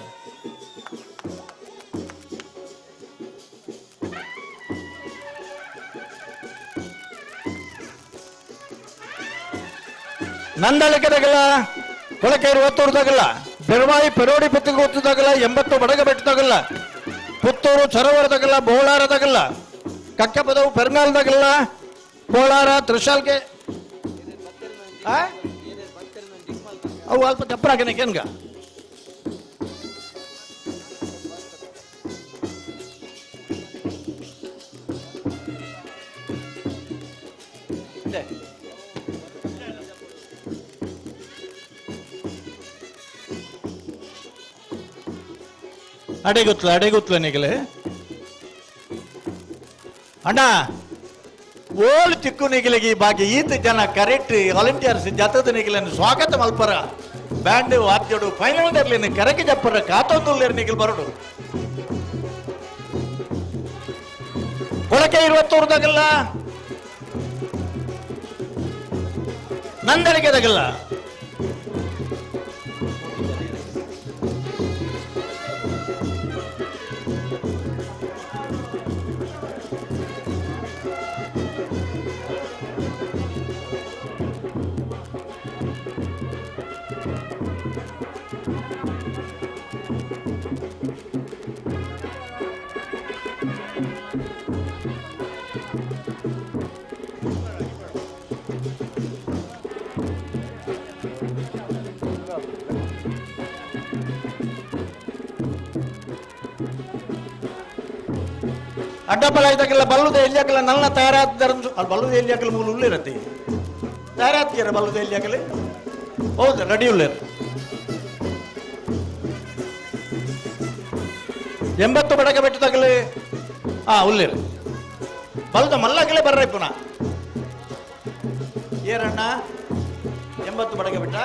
ನಂದಳಿಕೆದಾಗಲ್ಲ ಕೊಳಕೇರಿ ಒತ್ತೂರ್ದಾಗಲ್ಲ ಬೆಳವಾಯಿ ಪೆರೋಡಿ ಪುತ್ತಿಗೆ ಒತ್ತದಾಗಲ್ಲ 80 ಬಡಗ ಬೆಟ್ಟದಾಗಲ್ಲ ಪುತ್ತೂರು ಸರೋವರದಾಗಲ್ಲ ಬೋಳಾರದಾಗಲ್ಲ ಕಕ್ಕಪದವು ಪೆರ್ನಾಲ್ದಾಗಲ್ಲ ಬೋಳಾರ ತ್ರಿಶಾಲ್ಗೆ ಅವು ಅಲ್ಪ ದಪ್ಪರಾಗನೆ ಕೆನ್ಗ ಅಡೆಗುತ್ತಲ ನಿಗಲೆ ಅಣ್ಣ ಓಲ್ ತಿಕ್ಕು ನಿಗಿಲಿಗೆ ಬಾಗಿ ಈತ ಜನ ಕರೆಕ್ಟ್ ವಾಲಂಟಿಯರ್ಸ್ ಜತದ ನಿಗಿಲನ್ನು ಸ್ವಾಗತ ಮಲ್ಪರ ಬ್ಯಾಂಡ್ ವಾದ್ಯಡು ಫೈನಲ್ ದರ್ಲಿನ ಕರಕೆ ಜಪ್ಪರ ಕಾತೊಂದುಲ್ಲೇರು ನಿಗಿಲ್ ಬರಡು ಕೊಳಕೆ 20 ನಂದಳಿಗೆದಾಗಲ್ಲ ಅಡ್ಡಬಲ ಇದಾಗೆಲ್ಲ ಬಲ್ಲುದ ಎಲ್ಲಿಯಾಗಲ್ಲ ನನ್ನ ತಯಾರಾದ ಬಲ್ಲುದ ಎಲ್ಲಿಯಾಗಲ್ಲ ಮೂಲ ಉಳ್ಳಿರತ್ತೆ ತಯಾರಾಗ್ತೀರ ಬಲ್ಲುದ ಎಲ್ಲಿಯಾಗಲಿ ಹೌದು ರೆಡಿ ಉಳ್ಳೇರು ಎಂಬತ್ತು ಬಡಗೆ ಬೆಟ್ಟದಾಗಲಿ ಉಲ್ಲೇರು ಬಲ್ದ ಮಲ್ಲಾಗಲೇ ಬರ್ರಿ ಪುನಃ ಏರಣ್ಣ 80 ಬಡಗೆ ಬೆಟ್ಟ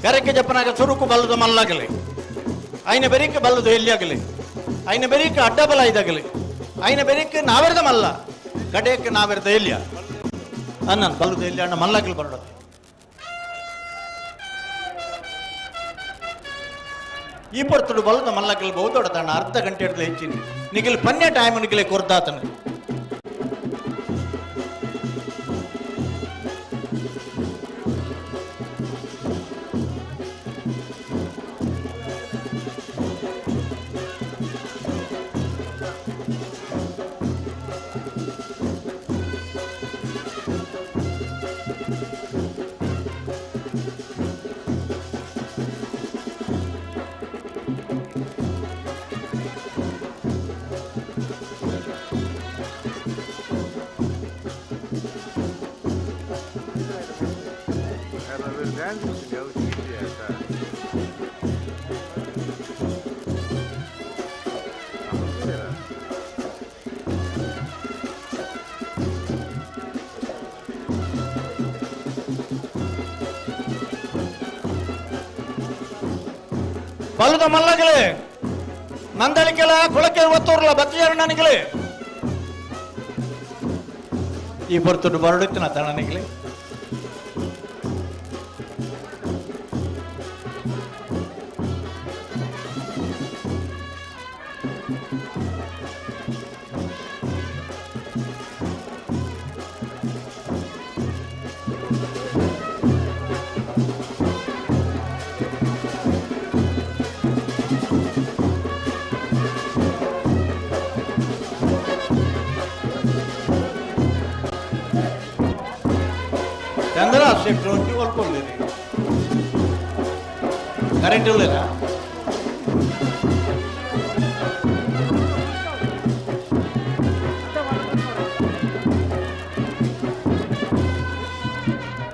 ಕರೆಕ್ಕೆ ಜಪ್ಪನಾಗ ಚುರುಕು ಬಲ್ಲದ ಮಲ್ಲಾಗಲಿ ಐನ ಬೆರಿಕೆ ಬಲ್ಲದು ಎಲ್ಲಿಯಾಗಲಿ ಐನ ಬೆರಿಕೆ ಅಡ್ಡಬಲ ಇದಾಗಲಿ ಐನ ಬೆರಿಕೆ ನಾವೆರ್ದ ಮಲ್ಲ ಕಡೆಯಕ್ಕೆ ನಾವೆರ್ದ ಎಲ್ಲಿಯ ಅನ್ನ ಬಲ್ಲದು ಎಲ್ಲಿ ಅಣ್ಣ ಮಲ್ಲಾಗಲಿ ಬರೋದು ಈ ಪಡ್ತುಡು ಬಲ್ಲದ ಮಲ್ಲಾಗಲಿ ಬಹುದೊಡ್ಡದಣ್ಣ ಅರ್ಧ ಗಂಟೆ ಹಿಡಿದು ಹೆಚ್ಚಿನ ನಿಗಿಲ್ ಪನ್ಯ ಟೈಮ್ ನಿಗಿಲೆ ಕೊರ್ದಾತನ ಬಲ್ಲದ ಮಲ್ಲಗಳೇ ನಂದಳಿಕೆಲ ಕೊಳಕೆ ಒತ್ತೋರ್ಲ ಬತ್ತಿಯಾರಣ್ಣನಿಗಳೇ ಈ ಬರ್ತುಡು ಬರಡುತ್ತಿನ ತಣ್ಣನಿಗಳೇ చంద్ర షిఫ్ట్ వచ్చి కొనుక్కోలేదు కరెంటు లేదా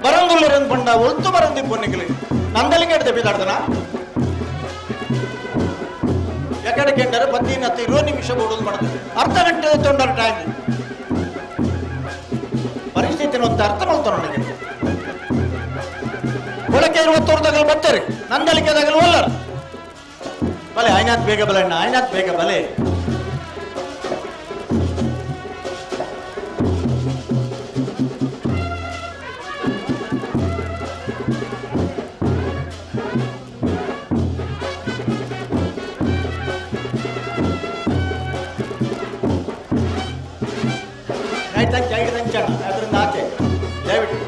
ಬರಂಗುಲ್ಲರನ್ ಪಂಡ ಒತ್ತು ಬರಂದಿ ಪೊನ್ನಿಕಲಿ ನಂದಲಿಗೆ ಎಡ್ದೆ ಬಿದ್ದಾಡ್ದನ ಎಕಡೆಗೆ ಎಂದರೆ 20 ನಿಮಿಷ ಬೋಡೋದು ಮಾಡ್ತದೆ ಅರ್ಧ ಗಂಟೆ ತೊಂಡರ ಟೈಮ್ ಪರಿಸ್ಥಿತಿ ಒಂದು ಅರ್ಥ ಮಾಡ್ತಾರ ನನಗೆ ಕೊಳಕೆ 20 ಬರ್ತಾರೆ ನಂದಲಿಕೆದಾಗಲು ಒಲ್ಲರ ಬಲೆ ಆಯ್ನಾಥ್ ಬೇಗ ಬಲಣ್ಣ ಆಯ್ನಾಥ್ ಬೇಗ ಬಲೆ ಅದರಿಂದ ಆಚೆ ದಯವಿಟ್ಟು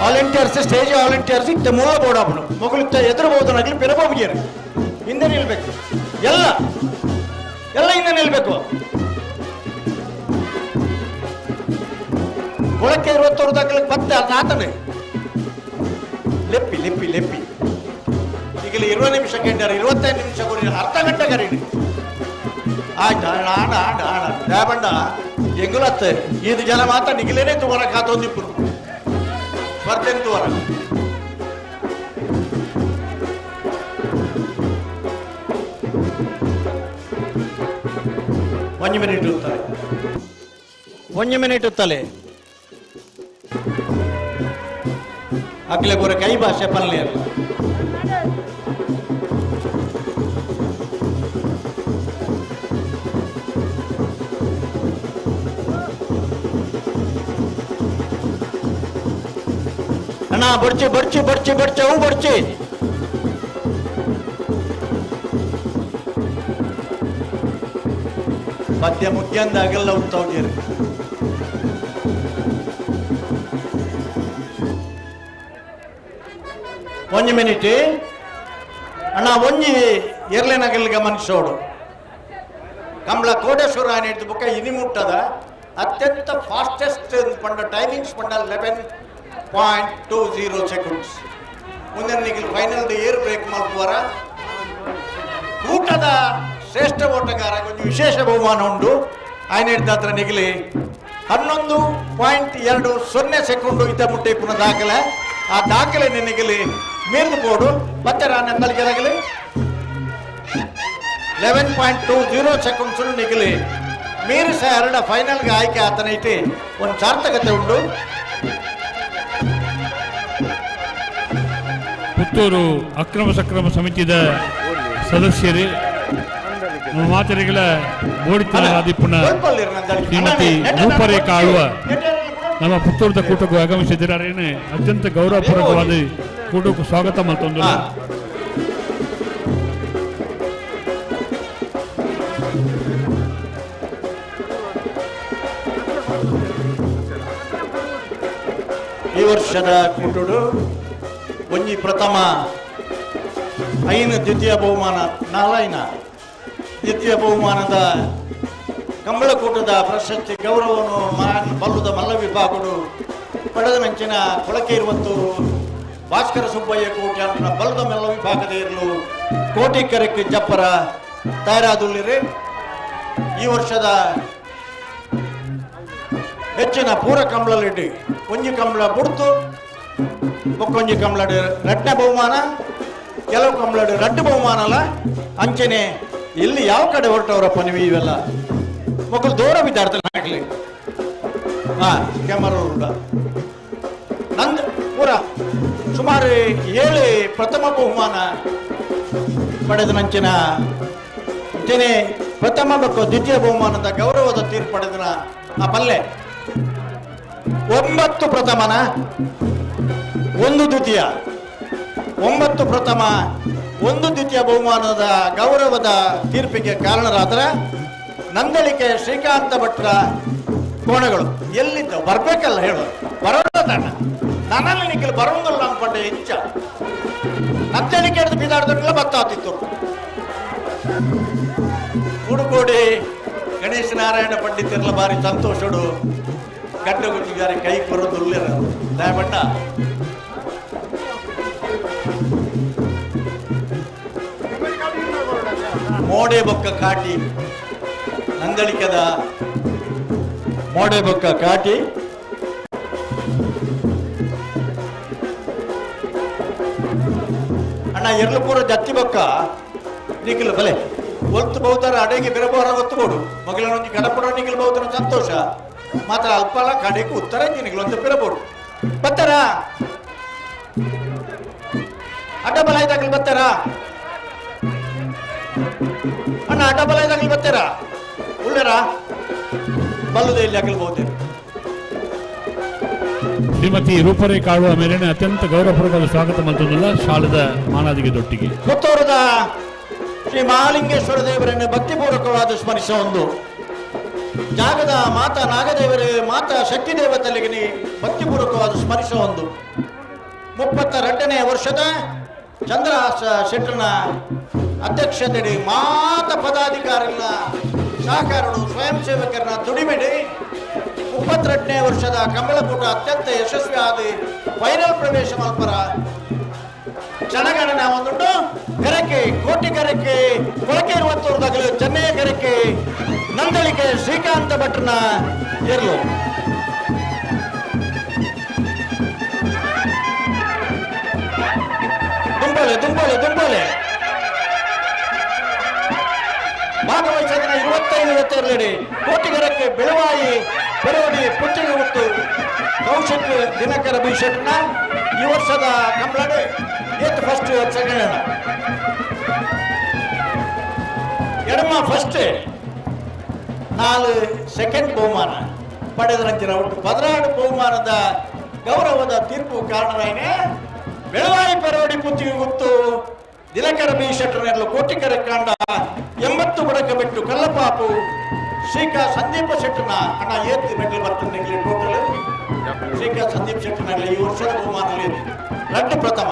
ವಾಲಂಟಿಯರ್ಸ್ ಸ್ಟೇಜ್ ವಾಲಂಟಿಯರ್ಸ್ ಇತ್ತ ಮೂಲ ಬೋಡಾಪನು ಮಗುಳಿತ್ತ ಎದುರು ಬೋದನಾಗ್ಲಿ ಪೆರಬೋಗಿಯರು ಹಿಂದೆ ನಿಲ್ಬೇಕು ಎಲ್ಲ ಹಿಂದೆ ನಿಲ್ಬೇಕು ಕೊಳಕೆ 20 ಮತ್ತೆ ಆತನೆ ಲೆಪ್ಪಿ ಲೆಪ್ಪಿ ಲೆಪ್ಪಿ ಈಗಲೇ 20 ನಿಮಿಷ ಕೆಂಡರು 25 ನಿಮಿಷ ಕೊಡಿ ಅರ್ಧ ಗಂಟೆ ಕರೀಡಿ ಆಯ್ತು ಆಡ ಆಡ ಆಡ ದಾಬಂಡ ಎಂಗುಲತ್ತೆ ಇದು ಜನ ಮಾತ್ರ ನಿಗಿಲೇನೆ ತುವರ ಕಾತೊಂದಿಪ್ಪರು ಬರ್ತೇನೆ ತುವರ 1 ಮಿನಿಟ್ ಇರ್ತಾರೆ 1 ಮಿನಿಟ್ ಇರ್ತಲೆ ಅಕ್ಲೆ ಗೊರ ಕೈ ಭಾಷೆ ಪಲ್ಲೆ ಅಲ್ಲ ಅಣ್ಣ ಬಡ್ಚಿ ಬಡ್ಚಿ ಬಡ್ಚಿ ಬಡ್ಚಿ ಅವು ಬಡ್ಚಿ ಮಧ್ಯ ಮುಖ್ಯಂದಾಗೆಲ್ಲ ಉಂಟು ಹೋಗಿರಿ ಒಂಜಿ ಮಿನಿಟ್ ಅಣ್ಣ ಒಂಜಿ ಎರ್ಲೆನಗಲ್ ಗಮನಿಸೋಡು ಕಂಬಳ ಕೋಟೇಶ್ವರ ಹಿಡಿದು ಬುಕ್ಕ ಇನಿ ಮುಟ್ಟದ ಅತ್ಯಂತ ಫಾಸ್ಟೆಸ್ಟ್ ಪಂಡ ಟೈಮಿಂಗ್ಸ್ ಪಂಡ 11.20 ಸೆಕೆಂಡ್ಸ್ ಮುಂದೆ ನಿಗಲ್ ಫೈನಲ್ ಏರ್ ಬ್ರೇಕ್ ಮಲ್ಪುವರ ಊಟದ ಶ್ರೇಷ್ಠ ಓಟಗಾರ ಒಂದು ವಿಶೇಷ ಬಹುಮಾನ ಉಂಟು ಆಯ್ನ ಹಿಡ್ದಾತ್ರ ನಿಗಲಿ 11.20 ಸೆಕೆಂಡು ಇದ್ದ ಮುಟ್ಟೆ ಪುನಃ ದಾಖಲೆ ಆ ದಾಖಲೆ ನಿನಗಲಿ ಮೀರ್ದು ಬೋಡು ಮತ್ತೆ ನಂದಳಿಗೆ 11.20 ಸೆಕೆಂಡ್ಸ್ ನಿಗಲಿ ಮೀರು ಸಹ ಎರಡ ಫೈನಲ್ಗೆ ಆಯ್ಕೆ ಆತನ ಇಟ್ಟು ಒಂದು ಸಾರ್ಥಕತೆ ಉಂಟು. ಪುತ್ತೂರು ಅಕ್ರಮ ಸಕ್ರಮ ಸಮಿತಿಯ ಸದಸ್ಯರು ಮಾತರಿಗಳ ಬೋಡಿತನ ಶ್ರೀಮತಿ ರೂಪರೇಖಾ ಆಳುವ ನಮ್ಮ ಪುತ್ತೂರದ ಕೂಟಕ್ಕೂ ಆಗಮಿಸಿದ್ದಾರೆ. ಅತ್ಯಂತ ಗೌರವಪೂರ್ವಕವಾದ ಕೂಟಕ್ಕೂ ಸ್ವಾಗತ ಮತ್ತೊಂದು. ಈ ವರ್ಷದ ಕೂಟುಡು ಒಂಜಿ ಪ್ರಥಮ ಐನ ದ್ವಿತೀಯ ಬಹುಮಾನ ನಾಲ್ಕೈನ ದ್ವಿತೀಯ ಬಹುಮಾನದ ಕಂಬಳಕೂಟದ ಪ್ರಶಸ್ತಿ ಗೌರವವನ್ನು ಬಲ್ಲುದ ಮಲ್ಲ ವಿಭಾಗಡು ಪಡೆದ ನಂಚಿನ ಕೊಳಕೇರುವತ್ತೂರು ಭಾಸ್ಕರ ಸುಬ್ಬಯ್ಯ ಕೋಟಿ ಅಂತ ಬಲ್ಲದ ಮಲ್ಲ ವಿಭಾಗದ ಇರಲು ಕೋಟಿಕರಕ್ಕೆ ಜಪ್ಪರ ತಯಾರಾದುಲ್ಲಿರಿ. ಈ ವರ್ಷದ ಹೆಚ್ಚಿನ ಪೂರ ಕಂಬಳಲಿಡ್ಡಿ ಒಂಜಿ ಕಂಬಳ ಬುಡ್ತು ಒಕ್ಕೊಂಜಿ ಕಂಬಳಡ್ ರಡ್ಡ ಬಹುಮಾನ ಕೆಲವು ಕಂಬಳಡ್ ರಡ್ಡು ಬಹುಮಾನ ಅಲ್ಲ ಅಂಚನೆ ಎಲ್ಲಿ ಯಾವ ಕಡೆ ಹೊರಟವರಪ್ಪ ನೀವು ಇವೆಲ್ಲ ಮಕ್ಕಳು ದೂರ ಬಿದ್ದಾಡ್ತಾರೆ ಹಾಕ್ಲಿ ಕ್ಯಾಮರ ನಂದು ಪೂರ ಸುಮಾರು 7 ಪ್ರಥಮ ಬಹುಮಾನ ಪಡೆದ ನಂಚಿನ ಅಂಚನೆ ಪ್ರಥಮ ಮತ್ತು ದ್ವಿತೀಯ ಬಹುಮಾನದ ಗೌರವದ ತೀರ್ಪು ಪಡೆದ ಆ ಪಲ್ಲೆ 9 ಪ್ರಥಮನ 1 ದ್ವಿತೀಯ 9 ಪ್ರಥಮ 1 ದ್ವಿತೀಯ ಬಹುಮಾನದ ಗೌರವದ ತೀರ್ಪಿಗೆ ಕಾರಣರಾದರೆ ನಂದಳಿಕೆ ಶ್ರೀಕಾಂತ ಭಟ್ರ ಕೋಣಗಳು ಎಲ್ಲಿದ್ದ ಬರ್ಬೇಕಲ್ಲ ಹೇಳು ಬರೋದ ತಣ್ಣ ನನ್ನಲ್ಲಿ ನಿಖಿಲ್ ಬರೋದಿಲ್ಲ ಅನ್ಕೊಂಡೆ ಇಂಚ ನಂದಳಿಕೆ ಹಿಡಿದು ಬಿದ್ದಾಡ್ದಲ್ಲ ಬತ್ತಾತಿತ್ತು. ಉಡುಕೋಡಿ ಗಣೇಶ ನಾರಾಯಣ ಪಂಡಿತರೆಲ್ಲ ಬಾರಿ ಸಂತೋಷಡು ಗಡ್ಡ ಗುಜ್ಜಿಗಾರೆ ಕೈ ಕೊರೋದು ದಯಬಟ್ಟ ಮೋಡೆ ಬೊಕ್ಕ ಕಾಟಿ ನಂದಳಿಕದ ಮೋಡೆ ಬೊಕ್ಕ ಕಾಟಿ ಅಣ್ಣ ಎರ್ಲು ಪೂರ ಜತ್ತಿ ಬೊಕ್ಕ ನಿಖಿಲ್ ಬಲೆ ಒತ್ತು ಬಹುತರ ಅಡೆಗೆ ಬೆರಬೋರ ಒತ್ತುಬೋಡು ಮಗಳೊಂದು ಗಡಪುರ ನಿಖಿಲ್ ಬಹುತರ ಸಂತೋಷ ಮಾತ್ರ ಅಲ್ಪಲ ಕಡೆಗೂ ಉತ್ತರ ನಿನಗೆ ಒಂದು ಬೆರಬೋಡು ಬತ್ತಾರ ಅಡ್ಡಬಲ ಇದ್ದಾಗಲಿ ಬರ್ತಾರ ಅಣ್ಣ ಅಡ್ಡಬಲ ಇದ್ದಾಗಲಿ ಬರ್ತಾರ ಉಳ್ಳರ ಬಲ್ಲುದೇ ಇಲ್ಲಿ ಆಗಲ್ಬಹುದೇ. ಶ್ರೀಮತಿ ರೂಪರೇಖಾ ಆಳುವ ಮೇಲಿನ ಅತ್ಯಂತ ಗೌರವಪೂರ್ವಕವಾದ ಸ್ವಾಗತ ಮತ್ತೊಂದಲ್ಲ ಶಾಲದ ಮಾನಾದಿಗೆ ದೊಟ್ಟಿಗೆ ಪುತ್ತೂರದ ಶ್ರೀ ಮಹಾಲಿಂಗೇಶ್ವರ ದೇವರನ್ನು ಭಕ್ತಿಪೂರ್ವಕವಾದ ಸ್ಮರಿಸುವ ಒಂದು ಜಾಗದ ಮಾತಾ ನಾಗದೇವರೇ ಮಾತಾ ಶಕ್ತಿ ದೇವತೆಗಳಿಗೆ ಭಕ್ತಿಪೂರ್ವಕವಾದ ಸ್ಮರಿಸುವ ಒಂದು 32ನೇ ವರ್ಷದ ಚಂದ್ರಹಾಸ ಶೆಟ್ಟರ್ನ ಅಧ್ಯಕ್ಷತೆಯಡಿ ಮಾತ ಪದಾಧಿಕಾರಿಗಳ ಸಹಕಾರಗಳು ಸ್ವಯಂ ಸೇವಕರನ್ನ ದುಡಿಮೆಡಿ 32ನೇ ವರ್ಷದ ಕಂಬಳಕೂಟ ಅತ್ಯಂತ ಯಶಸ್ವಿ ಆದ ಫೈನಲ್ ಪ್ರವೇಶ ಮಲ್ಪರ ಕ್ಷಣಗಣನೆ ಒಂದುಂಟು ಕರೆಕೆ ಕೋಟಿ ಕರೆಕೆ ಕೊಳಕೆ ಇರುವತ್ತೂರ್ದಾಗಲೂ ಚೆನ್ನೈ ಕರೆಕೆ ನಂದಳಿಕೆ ಶ್ರೀಕಾಂತ ಭಟ್ರನ ಇರಲು ದುಂಬೋಲೆ ಭಾಗವಹಿಸಿದ 25 ಕೋಟಿಗರಕ್ಕೆ ಬೆಳವಾಯಿ ಬೆರವಡಿ ಪುಚ್ಚಿಗೆ ಹೊತ್ತು ಕೌಶಿಕ್ ದಿನಕರ ಬಿ ಶೆಟ್ನ ಈ ವರ್ಷದ ಕಂಬಳಡೆ ಫಸ್ಟ್ ಸೆಕೆಂಡ್ ಎಡಮ ಫಸ್ಟ್ 4 ಸೆಕೆಂಡ್ ಬಹುಮಾನ ಪಡೆದ ನಂತರ ಒಟ್ಟು 16 ಬಹುಮಾನದ ಗೌರವದ ತೀರ್ಪು ಕಾರಣವೇನೆ ಬೆಳವಾಯಿ ಬೆರವಡಿ ಪುಚ್ಚಿಗೆ ಹೊತ್ತು ದಿನಕರ ಬಿ ಶೆಟ್ಟರ್ನೆಲ್ಲ ಕೋಟಿಕರ ಕಾಂಡ 80 ಬಡಕ ಬಿಟ್ಟು ಕಲ್ಲಪಾಪು ಶ್ರೀಕಾ ಸಂದೀಪ ಶೆಟ್ಟರ್ನ ಅಣ್ಣ ಏತ್ ಮೆಡಲ್ ಬರ್ತದೆ ಟೋಟಲ್ ಶ್ರೀಕಾ ಸಂದೀಪ್ ಶೆಟ್ಟರ್ನಲ್ಲಿ ಈ ವರ್ಷದ ಬಹುಮಾನದಲ್ಲಿ ರಡ್ಡು ಪ್ರಥಮ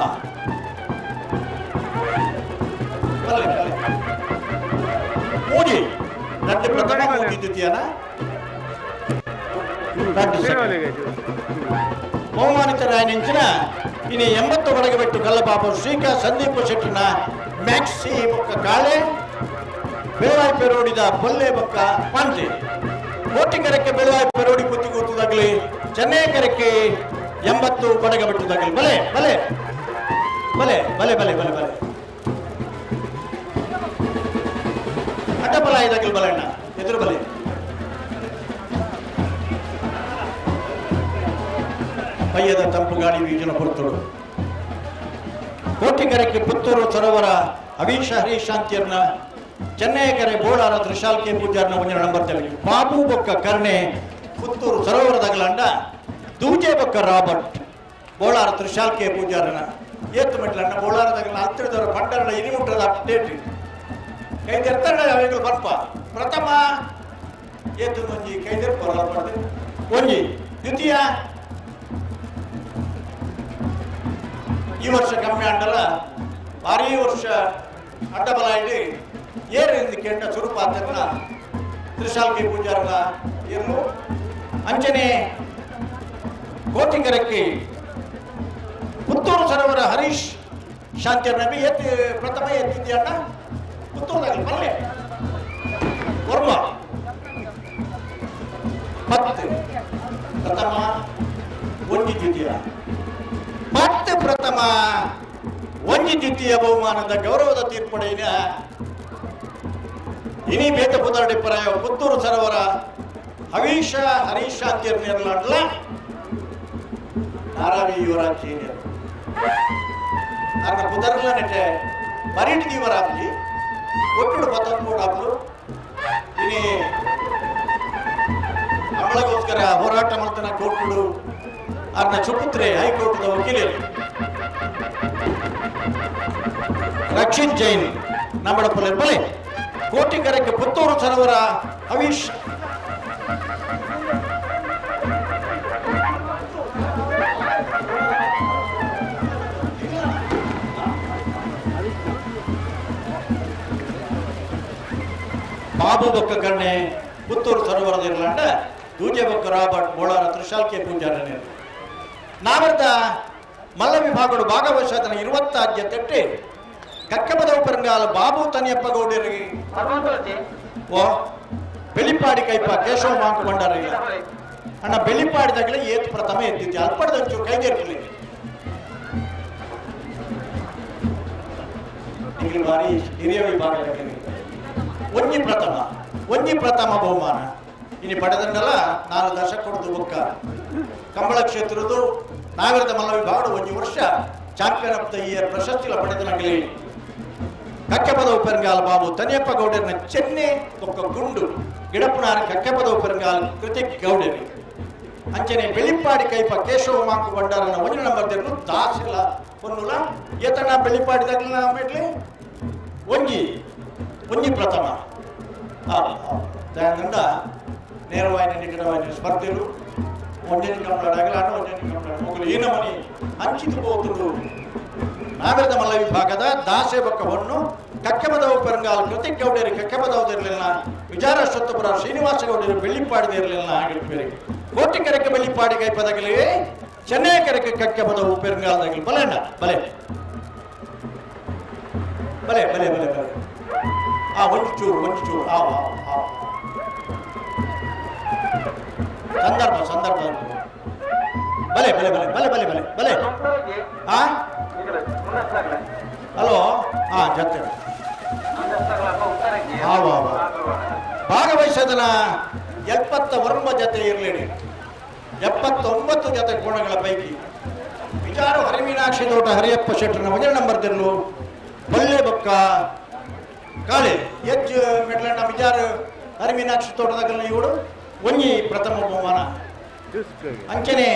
ಮೂಡಿ ರಡ್ಡು ಪ್ರಥಮ ಮೂಡಿ ದ್ವಿತೀಯನ ಬಹುಮಾನಿತರಾಯನಿಂಚಿನ ಇನ್ನು 80 ಬಡಗ ಬಿಟ್ಟು ಕಲ್ಲಪಾಪು ಶ್ರೀಕಾ ಸಂದೀಪ ಶೆಟ್ಟರ್ನ ಮ್ಯಾಕ್ಸಿ ಮುಕ್ಕ ಕಾಳೆ ಬೆಳವಾಯಿ ಪೆರೋಡಿದ ಪೊಲ್ಲೆ ಬೊಕ್ಕ ಪಾಂಜೆ ಕೋಟಿಕರಕ್ಕೆ ಬೆಳವಾಯಿ ಪೆರೋಡಿ ಕುತ್ತಿ ಕೂತದಾಗಲಿ ಚೆನ್ನೈಕರಕ್ಕೆ 80 ಬಡಗ ಬಿಟ್ಟದಾಗಲಿ ಬಲೆ ಬಲೆ ಬಲೆ ಬಲೆ ಬಲೆ ಬಲೆ ಬಲೆ ಅಡ್ಡಬಲ ಇದಾಗಲಿ ಬಲಣ್ಣ ಎದುರು ಬಲೆ ಪಯ್ಯದ ತಂಪು ಗಾಳಿ ಬೀಜನ ಹೊರತುಡು ಕೋಟಿಕರಕ್ಕೆ ಪುತ್ತೂರು ಸರೋವರ ಅವೀಶ ಹರೀಶಾಂತಿಯರ್ನ ಚೆನ್ನೈಕರೆ ಬೋಳಾರ ತ್ರಿಶಾಲ್ ಕೆ ಪೂಜಾರ್ನ ಒಂದಿನ ನಂಬರ್ತೇವೆ ಬಾಬು ಬೊಕ್ಕ ಕರ್ಣೆ ಪುತ್ತೂರು ಸರೋವರದಾಗಲಂಡ ದೂಜೆ ಬೊಕ್ಕ Robert Bolar Trishal K ಪೂಜಾರನ ಏತ್ತು ಮೆಟ್ಲಣ್ಣ ಬೋಳಾರದಾಗಲ ಹತ್ತಿರದವರ ಪಂಡರಣ ಇನಿಮುಟ್ಟದ update ಕೈದೆರ್ತಾಡ ಅವೆಗಳು ಬರ್ಪ ಪ್ರಥಮ ಏತು ಒಂಜಿ ಕೈದೆರ್ಪರ ಒಂಜಿ ದ್ವಿತೀಯ ಈ ವರ್ಷ ಕಮ್ಮಿ ಅಂಡಲ್ಲ ಭಾರಿ ವರ್ಷ ಅಡ್ಡಬಲ ಇಡಿ ಏರಿಂದ ಕೆಂಡ ಸುರುಪಾತನ ತ್ರಿಶಾಲ್ಕಿ ಪೂಜಾರನ ಏನು ಅಂಚನೆ ಕೋಟಿಕರಕ್ಕೆ ಪುತ್ತೂರು ಸರೋವರ ಹರೀಶ್ ಶಾಂತಿಯರ್ ನಬಿ ಎತ್ತಿ ಪ್ರಥಮ ಎತ್ತಿದ್ಯಣ್ಣ ಪುತ್ತೂರದಾಗಲಿ ಬರಲೆ ವರ್ಮ 10 ಪ್ರಥಮ ಒಂಜಿ ದ್ವಿತೀಯ 10 ಪ್ರಥಮ ಒಂಜಿ ದ್ವಿತೀಯ ಬಹುಮಾನದ ಗೌರವದ ತೀರ್ಪಡೆಯ ಇನಿ ಬೇತ ಪುದರಡಿ ಪರಾಯ ಪುತ್ತೂರು ಸರೋವರ ಹವೀಶ ಹರೀಶ್ ಶಾಂತಿಯರ್ ನಿರ್ಲಾಡ್ಲ ನಾರಾವಿ ಯುವರಾಜ್ ಸೀನಿಯರ್ ಅರ್ನ ಪುದರ್ಲ ನೆಟ್ಟೆ ಮರಿಟಿ ದೀವರಾಜ್ಜಿ ಒಟ್ಟು 19 ಇನಿ ಅಮಳಗೋಸ್ಕರ ಹೋರಾಟ ಮಾಡ್ತಾನ ಕೋರ್ಟುಡು ಅರ್ನ ಚುಪುತ್ರೆ ಹೈಕೋರ್ಟ್ದ ವಕೀಲರು ರಕ್ಷಿತ್ ಜೈನ್ ನಮ್ಮಡ ಪೊಲೀಸ್ ಬಲೆ ಕೋಟಿಕರಕ್ಕೆ ಪುತ್ತೂರು ಸರೋವರ ಹವೀಶ್ ಬಾಬು ಬೊಕ್ಕ ಕಣ್ಣೆ ಪುತ್ತೂರು ಸರೋವರದ ಇರ್ಲಾಂಡ ದೂಜೆ ಬೊಕ್ಕ ರಾಬರ್ಟ್ ಬೋಳಾರ ತ್ರಿಶಾಲ್ ಕೆ ಪೂಜಾರನೇ ನಾವರ್ದ ಮಲ್ಲ ವಿಭಾಗಗಳು ಭಾಗವಶಾತನ 20 ಆದ್ಯತೆ ಕಕ್ಕಪದ ಉಪರಂಗಾಲ ಬಾಬು ತನಿಯಪ್ಪ ಗೌಡರಿಗೆ ಓ ಬೆಳಿಪಾಡಿ ಕೈಪ ಕೇಶವ ಮಾಂಕು ಬಂಡಾರ ಇಲ್ಲ ಅಣ್ಣ ಬೆಳಿಪಾಡಿದಾಗಲೇ ಏತ್ ಪ್ರಥಮ ಎತ್ತಿದ್ದೆ ಅಲ್ಪಡದಂಚು ಕೈಗೆರ್ಲಿ ಬಾರಿ ಹಿರಿಯ ವಿಭಾಗ ಒಂಜಿ ಪ್ರಥಮ ಬಹುಮಾನ ಇನ್ನು ಪಡೆದನ್ನಲ್ಲ 4 ದಶಕ ಕೊಡದು ಬೊಕ್ಕ ಕಂಬಳ ಕ್ಷೇತ್ರದ ನಾಗರದ ಮಲ್ಲ ವಿಭಾಗ ಒಂಜಿ ವರ್ಷ ಚಾಂಪಿಯನ್ ಆಫ್ ದ ಇಯರ್ ಪ್ರಶಸ್ತಿಲ ಪಡೆದನಾಗಲಿ ಕಕ್ಕೆಪದ ಉಪರಂಗಾಲ ಬಾಬು ತನಿಯಪ್ಪ ಗೌಡರ್ನ ಚೆನ್ನೆ ಒಕ್ಕ ಗುಂಡು ಗಿಡಪ್ಪನಾರ ಕಕ್ಕೆಪದ ಉಪರಂಗಾಲ ಕೃತಿಕ್ ಗೌಡರಿ ಅಂಚನೆ ಬೆಳಿಪಾಡಿ ಕೈಪ ಕೇಶವ ಮಾಂಕು ಬಂಡಾರನ ಒಂಜಿ ನಂಬರ್ದೇನು ದಾಸಿಲ್ಲ ಪೊನ್ನುಲ ಏತನ ಬೆಳಿಪಾಡಿದಾಗಲ ಮೇಡ್ಲಿ ಒಂಜಿ ಪ್ರಥಮ ದಾಯದಿಂದ ನೇರವಾಯಿನ ನಿಕಟವಾಯಿನ ಸ್ಪರ್ಧೆಗಳು ಒಂದೇನು ಕಂಪ್ಲಾಡಾಗಲ್ಲ ಒಂದೇನು ಕಂಪ್ಲಾಡ ಹೋಗಲು ಈ ನಮನಿ ಹಂಚಿತು ಹೋಗುವುದು ನಾಗರದ ಮಲ್ಲ ವಿಭಾಗದ ದಾಸೆ ಬೊಕ್ಕವನ್ನು ಕಕ್ಕೆಪದ ಉಪರಂಗಾಲ ಕೃತಿಕ್ ಗೌಡರಿ ಕಕ್ಕೆಪದವದಿರಲಿಲ್ಲ ವಿಚಾರ ಶೊತ್ತಪುರ ಶ್ರೀನಿವಾಸ ಗೌಡರು ಬೆಳ್ಳಿಪಾಡಿದ ಇರಲಿಲ್ಲ ಆಗಿರ್ಬೇರಿ ಕೋಟಿಕರಕ್ಕೆ ಬೆಳ್ಳಿಪಾಡಿ ಕೈಪದಾಗಲಿ ಚೆನ್ನೈಕರಕ್ಕೆ ಕಕ್ಕೆಪದ ಉಪರಂಗಾಲದಾಗಲಿ ಬಲೆಣ್ಣ ಬಲೆ ಬಲೆ ಬಲೆ ಬಲೆ ಬಲೆ ಒಂಚೂರು ಸಂದರ್ಭ ಬಲೆ ಬಲೆ ಬಲೆ ಬಲೆ ಬಲೆ ಬಲೆ ಬಲೆ ಹಲೋ ಜತೆ ಭಾಗವಹಿಸೋದನ 71 ಜತೆ ಇರಲಿ 79 ಜತೆ ಕೋಣಗಳ ಪೈಕಿ ವಿಚಾರ ಹರಿಮೀನಾಕ್ಷಿ ತೋಟ ಹರಿಯಪ್ಪ ಶೆಟ್ಟರ್ನ 1 ನಂಬರ್ದಲ್ಲೂ ಬಲ್ಲೆ ಬೊಕ್ಕ ಕಾಳೆ ಎಜ್ಜು ಮೆಟ್ಲಣ್ಣ ವಿಚಾರ ಹರಿಮೀನಾಕ್ಷಿ ತೋಟದಾಗಲ್ಲ ಇವಳು ಒಂಜಿ ಪ್ರಥಮ ಬಹುಮಾನ ಅಂಚನೆ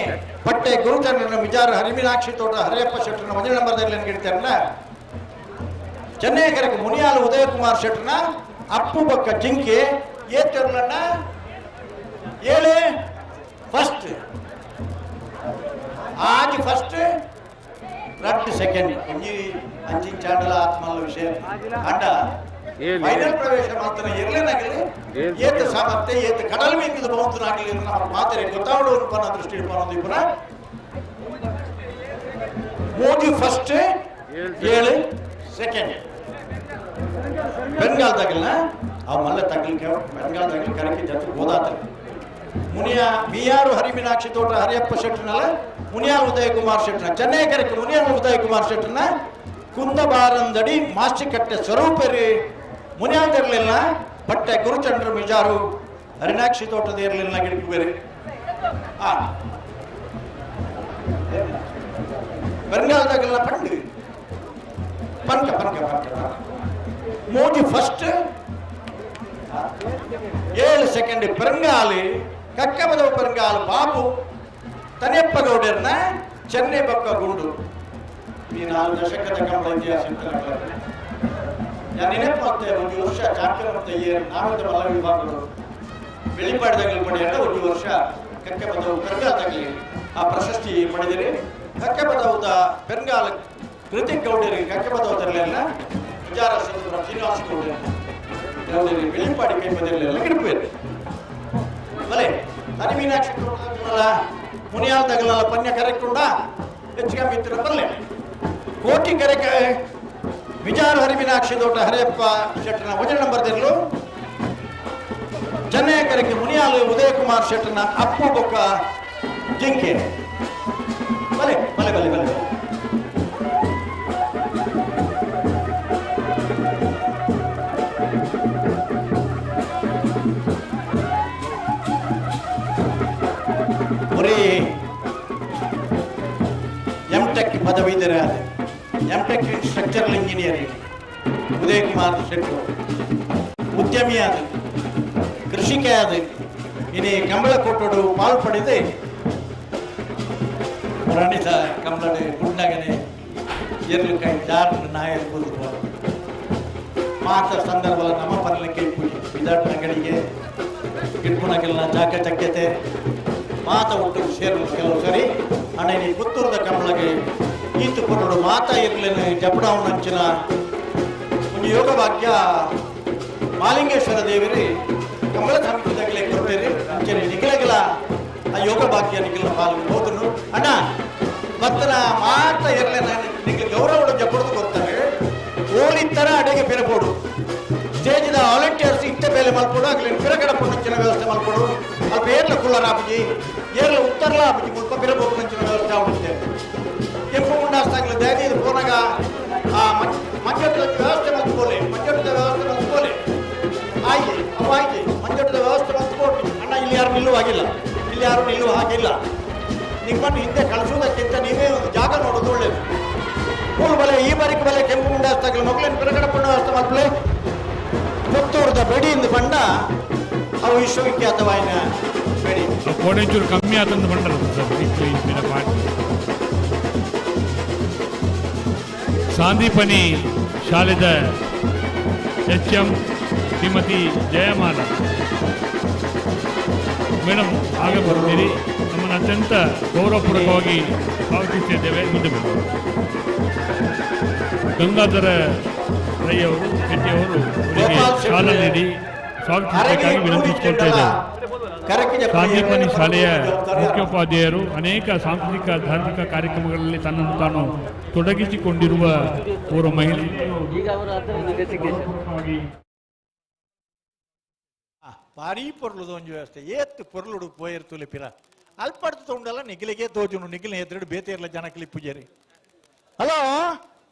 ಪಟ್ಟೆ ಗುರುತರನ ವಿಚಾರ ಹರಿಮೀನಾಕ್ಷಿ ತೋಟ ಹರಿಯಪ್ಪ ಶೆಟ್ಟರ್ನ 1 ನಂಬರ್ದಲ್ಲಿ ಏನ್ಗಿಡ್ತಾರಲ್ಲ ಚೆನ್ನೈಕರಕ್ಕೆ ಮುನಿಯಾಲು ಉದಯಕುಮಾರ್ ಶೆಟ್ಟರ್ನ ಅಪ್ಪು ಬೊಕ್ಕ ಜಿಂಕೆ ಏತರ್ಲಣ್ಣ 7 ಫಸ್ಟ್ आज फस्ट रट सेकंड ಒಂಜಿ ಅಂಚಿ ಚಾಂಡಲ ಆತ್ಮಲ ವಿಷಯ ಅಂಡ ಫೈನಲ್ ಪ್ರವೇಶ ಮಾತ್ರ ಇರಲೇನಾಗಲಿ ಏತ ಸಾಮರ್ಥ್ಯ ಏತ ಕಡಲ ಮೀನಿದ ಬಹುತನಾಗಲಿ ನಮ್ಮ ಮಾತರೆ ಗೊತ್ತಾವಡು ಪನ ದೃಷ್ಟಿ ಪನೊಂದಿಪುರ ಮೋದಿ ಫಸ್ಟ್ 7 ಸೆಕೆಂಡ್ ಬೆಂಗಾಲ್ದಾಗಲ್ಲ ಅವು ಮಲ್ಲ ತಗಲಿಕ್ಕೆ ಬೆಂಗಾಲ ತಗಲಿ ಕರಕಿ ಜೊತೆ ಹೋದಾತ ಮುನಿಯ ಮಿಯಾರು ಹರಿಮೀನಾಕ್ಷಿ ತೋಟ ಹರಿಯಪ್ಪ ಶೆಟ್ಟನಲ್ಲ ಮುನಿಯಾಲ್ ಉದಯ ಕುಮಾರ್ ಶೆಟ್ಟನ ಚೆನ್ನೈ ಕರಕ್ಕೆ ಮುನಿಯಾಲ್ ಉದಯ ಕುಮಾರ್ ಶೆಟ್ಟನ ಕುಂದಬಾರಂದಡಿ ಮಾಸ್ಟಿಕಟ್ಟೆ ಸ್ವರೂಪರಿ ಮುನಿಯಾಲ್ ಇರಲಿಲ್ಲ ಬಟ್ಟೆ ಗುರುಚಂದ್ರ ಮಿಜಾರು ಹರಿನಾಕ್ಷಿ ತೋಟದ ಇರಲಿಲ್ಲ ಗಿಡಕ್ಕೆ ಬೇರೆ ಬೆಂಗಾಲದಾಗೆಲ್ಲ ಪಂಡು ಪಂಕ ಪಂಕ ಪಂಕ ಮೋದಿ ಫಸ್ಟ್ 7 ಸೆಕೆಂಡ್ ಪೆರಂಗಾಲಿ ಕಕ್ಕಬದವ ಪೆರಂಗಾಲ್ ಬಾಬು ತನೆಯಪ್ಪ ಗೌಡರ್ನ ಚೆನ್ನೈ ಬಕ್ಕ ಗುಂಡು ಈ 4 ದಶಕದ ಕಮಲ ಇತಿಹಾಸ ನಾನು ನೆನಪಾಗ್ತೇವೆ ಒಂದು ವರ್ಷ ಚಾಂಪಿಯನ್ ಆಫ್ ದ ಇಯರ್ ನಾಮದ ಮಲ್ಲ ವಿಭಾಗಗಳು ಬೆಳಿಪಾಡ್ದಾಗಲಿ ಪಡೆಯಲ್ಲ ಒಂದು ವರ್ಷ ಕಕ್ಕಬದವ ಪೆರಂಗಾಲ್ದಾಗಲಿ ಆ ಪ್ರಶಸ್ತಿ ಪಡೆದಿರಿ ಕಕ್ಕಬದವದ ಪೆರಂಗಾಲ ಕೃತಿಕ್ ಗೌಡರಿಗೆ ಕಕ್ಕಬದವದಲ್ಲೆಲ್ಲ ವಿಚಾರ ಶ್ರೀನಿವಾಸ ಗೌಡರಿ ಬೆಳಿಪಾಡಿ ಕೈ ಬದಲೆಲ್ಲ ಗಿಡಬೇಕು ಬಲೆ ತನಿ ಮೀನಾಕ್ಷಿ ಮುನಿಯಾಲ್ ತಗಲ ಪನ್ಯ ಕರೆಕ್ಟ್ ಉಂಡ ಹೆಚ್ಚಿಗೆ ಮಿತ್ರ ಬರಲೆ ಕೋಟಿ ಕರೆಕೆ ವಿಚಾರ ಹರಿಮೀನಾಕ್ಷಿ ತೋಟ ಹರಿಯಪ್ಪ ಶೆಟ್ಟನ ವಜನ ನಂಬರ್ ದಿರ್ಲು ಚೆನ್ನೈ ಕರೆಕೆ ಮುನಿಯಾಲ್ ಉದಯ ಕುಮಾರ್ ಶೆಟ್ಟನ ಅಪ್ಪು ಬೊಕ್ಕ ಜಿಂಕೆ ಬಲೆ ಬಲೆ ಬಲೆ ಬಲೆ ಎಂಟೆಕ್ ಪದವೀಧರ ಎಂಟೆಕ್ ಇನ್ ಸ್ಟ್ರಕ್ಚರಲ್ ಇಂಜಿನಿಯರಿಂಗ್ ಉದಯ ಕುಮಾರ್ ಶೆಟ್ಟಿ ಉದ್ಯಮಿ ಆದ ಕೃಷಿಕೆ ಆದ ಇನಿ ಕಂಬಳ ಕೊಟ್ಟೋಡು ಪಾಲ್ ಪಡೆದು ರಣಿ ಕಂಬಳ ಗುಂಡಾಗನೆ ಎರ್ಲು ಕೈ ಜಾರ್ ನಾಯರ್ ಕೂತು ಮಾತ ಸಂದರ್ಭ ನಮ್ಮ ಪರ್ಲಿಕ್ಕೆ ವಿದ್ಯಾರ್ಥಿಗಳಿಗೆ ಗಿಡ್ಪುಣಗೆಲ್ಲ ಚಾಕಚಕ್ಯತೆ ಮಾತ ಹುಟ್ಟು ಸೇರಲು ಕೆಲವು ಸರಿ ಅಣ್ಣ ನೀ ಪುತ್ತೂರದ ಕಂಬಳಗೆ ಈತು ಕೊರಡು ಮಾತ ಇರ್ಲೇನು ಜಪಡಾವು ನಂಚಿನ ಒಂದು ಯೋಗ ಭಾಗ್ಯ ಮಾಲಿಂಗೇಶ್ವರ ದೇವರಿ ಕಂಬಳ ಸಮಿತಿದಾಗಲೇ ಕೊಡ್ತೇರಿ ಅಂಚನೆ ನಿಖಿಲಗಿಲ ಆ ಯೋಗ ಭಾಗ್ಯ ನಿಖಿಲ ಪಾಲ್ಗೆ ಹೋದನು ಅಣ್ಣ ಮತ್ತನ ಮಾತ ಇರ್ಲೇನ ನಿಖಿಲ ಗೌರವಗಳು ಜಪಡದು ಕೊಡ್ತಾರೆ ಓಲಿತ್ತರ ಅಡೆಗೆ ಬೆರಬೋಡು ಸ್ಟೇಜಿನ ವಾಲಂಟಿಯರ್ಸ್ ಇಟ್ಟ ಬೇಲೆ ಮಲ್ಪಡು ಆಗ್ಲಿ ಪಿರಗಡಪ್ಪು ನಂಚಿನ ವ್ಯವಸ್ಥೆ ಮಲ್ಪಡು ಅಲ್ಪ ಏರ್ಲ ಕುಳ್ಳರ ಆಪಜಿ ಏರ್ಲ ಉತ್ತರ್ಲ ಆಪಜಿ ಮುಲ್ಪ ಪಿರಬೋಕು ನಂಚಿನ ವ್ಯವಸ್ಥೆ ಆಡುತ್ತೆ ಕೆಂಪು ಮುಂಡಾಸ್ತಾಗ್ಲಿ ದಯದಿ ಇದು ಪೋನಾಗ ಆ ಮಂಜಟ್ಟದ ವ್ಯವಸ್ಥೆ ಮಲ್ತ್ಕೋಲೆ ಮಂಜಟ್ಟದ ವ್ಯವಸ್ಥೆ ಮಲ್ತ್ಕೋಲೆ ಆಯ್ತು ಅವು ಆಯ್ತು ಮಂಜಟ್ಟದ ವ್ಯವಸ್ಥೆ ಮಲ್ತ್ಕೊಡ್ರಿ ಅಣ್ಣ ಇಲ್ಲಿ ಯಾರು ನಿಲ್ಲುವಾಗಿಲ್ಲ ಇಲ್ಲಿ ಯಾರು ನಿಲ್ಲುವ ಹಾಗಿಲ್ಲ ನಿಮ್ಮನ್ನು ಹಿಂದೆ ಕಳಿಸುವುದಕ್ಕಿಂತ ನೀವೇ ಒಂದು ಜಾಗ ನೋಡೋದು ಒಳ್ಳೇದು ಮೂರು ಬಲೆ ಈ ಬಾರಿಗೆ ಬಲೆ ಕೆಂಪು ಮುಂಡಾಸ್ತಾಗ್ಲಿ ಮಕ್ಕಳೇನು ಪಿರಗಡಪ್ಪು ವ್ಯವಸ್ಥೆ ಮಲ್ಪಲೆ ಪುತ್ತೂರದ ಬೆಡಿಯಿಂದ ಬಂಡ ಅವು ವಿಶ್ವವಿಖ್ಯಾತವಾಯಿನ ಬೆಡಿ ಕೋಣೆಚೂರು ಕಮ್ಮಿ ಆತಂದು ಬಂಡರು ಸಾಂದೀಪನಿ ಶಾಲೆದ HM ಶ್ರೀಮತಿ ಜಯಮಾಲ ಮೇಡಮ್ ಆಗ ಬರ್ತೀರಿ ನಮ್ಮನ್ನು ಅತ್ಯಂತ ಗೌರವಪೂರ್ವಕವಾಗಿ ಸ್ವಾಗತಿಸಿದ್ದೇವೆ ಮುಂದೆ ಬನ್ನಿ ಗಂಗಾಧರ ರೈ ಅವರು ಶೆಟ್ಟಿಯವರು ಅವರಿಗೆ ಶಾಲ ನೀಡಿ ಸ್ವಾಗತಿಸಬೇಕಾಗಿ ವಿನಂತಿಸಿಕೊಳ್ತಾ ಇದ್ದಾರೆ ಸಾಂದೀಪನಿ ಶಾಲೆಯ ಮುಖ್ಯೋಪಾಧ್ಯಾಯರು ಅನೇಕ ಸಾಂಸ್ಕೃತಿಕ ಧಾರ್ಮಿಕ ಕಾರ್ಯಕ್ರಮಗಳಲ್ಲಿ ತನ್ನನ್ನು ತಾನು ತೊಡಗಿಸಿಕೊಂಡಿರುವ ಓರ್ವ ಮಹಿಳೆ ಭಾರಿ ಪೊರ್ಲುದು ಒಂದು ವ್ಯವಸ್ಥೆ ಏತ್ತು ಪೊರ್ಲುಡು ಪೋಯಿರ್ತುಲೆ ಪಿರ ಅಲ್ಪಡ್ತು ತೊಂಡಲ್ಲ ನಿಗಿಲಿಗೆ ತೋಜುನು ನಿಗಿಲಿನ ಎದುರು ಬೇತೆ ಇರಲ್ಲ ಜನ ಕ್ಲಿಪ್ಪುಜೇರಿ ಹಲೋ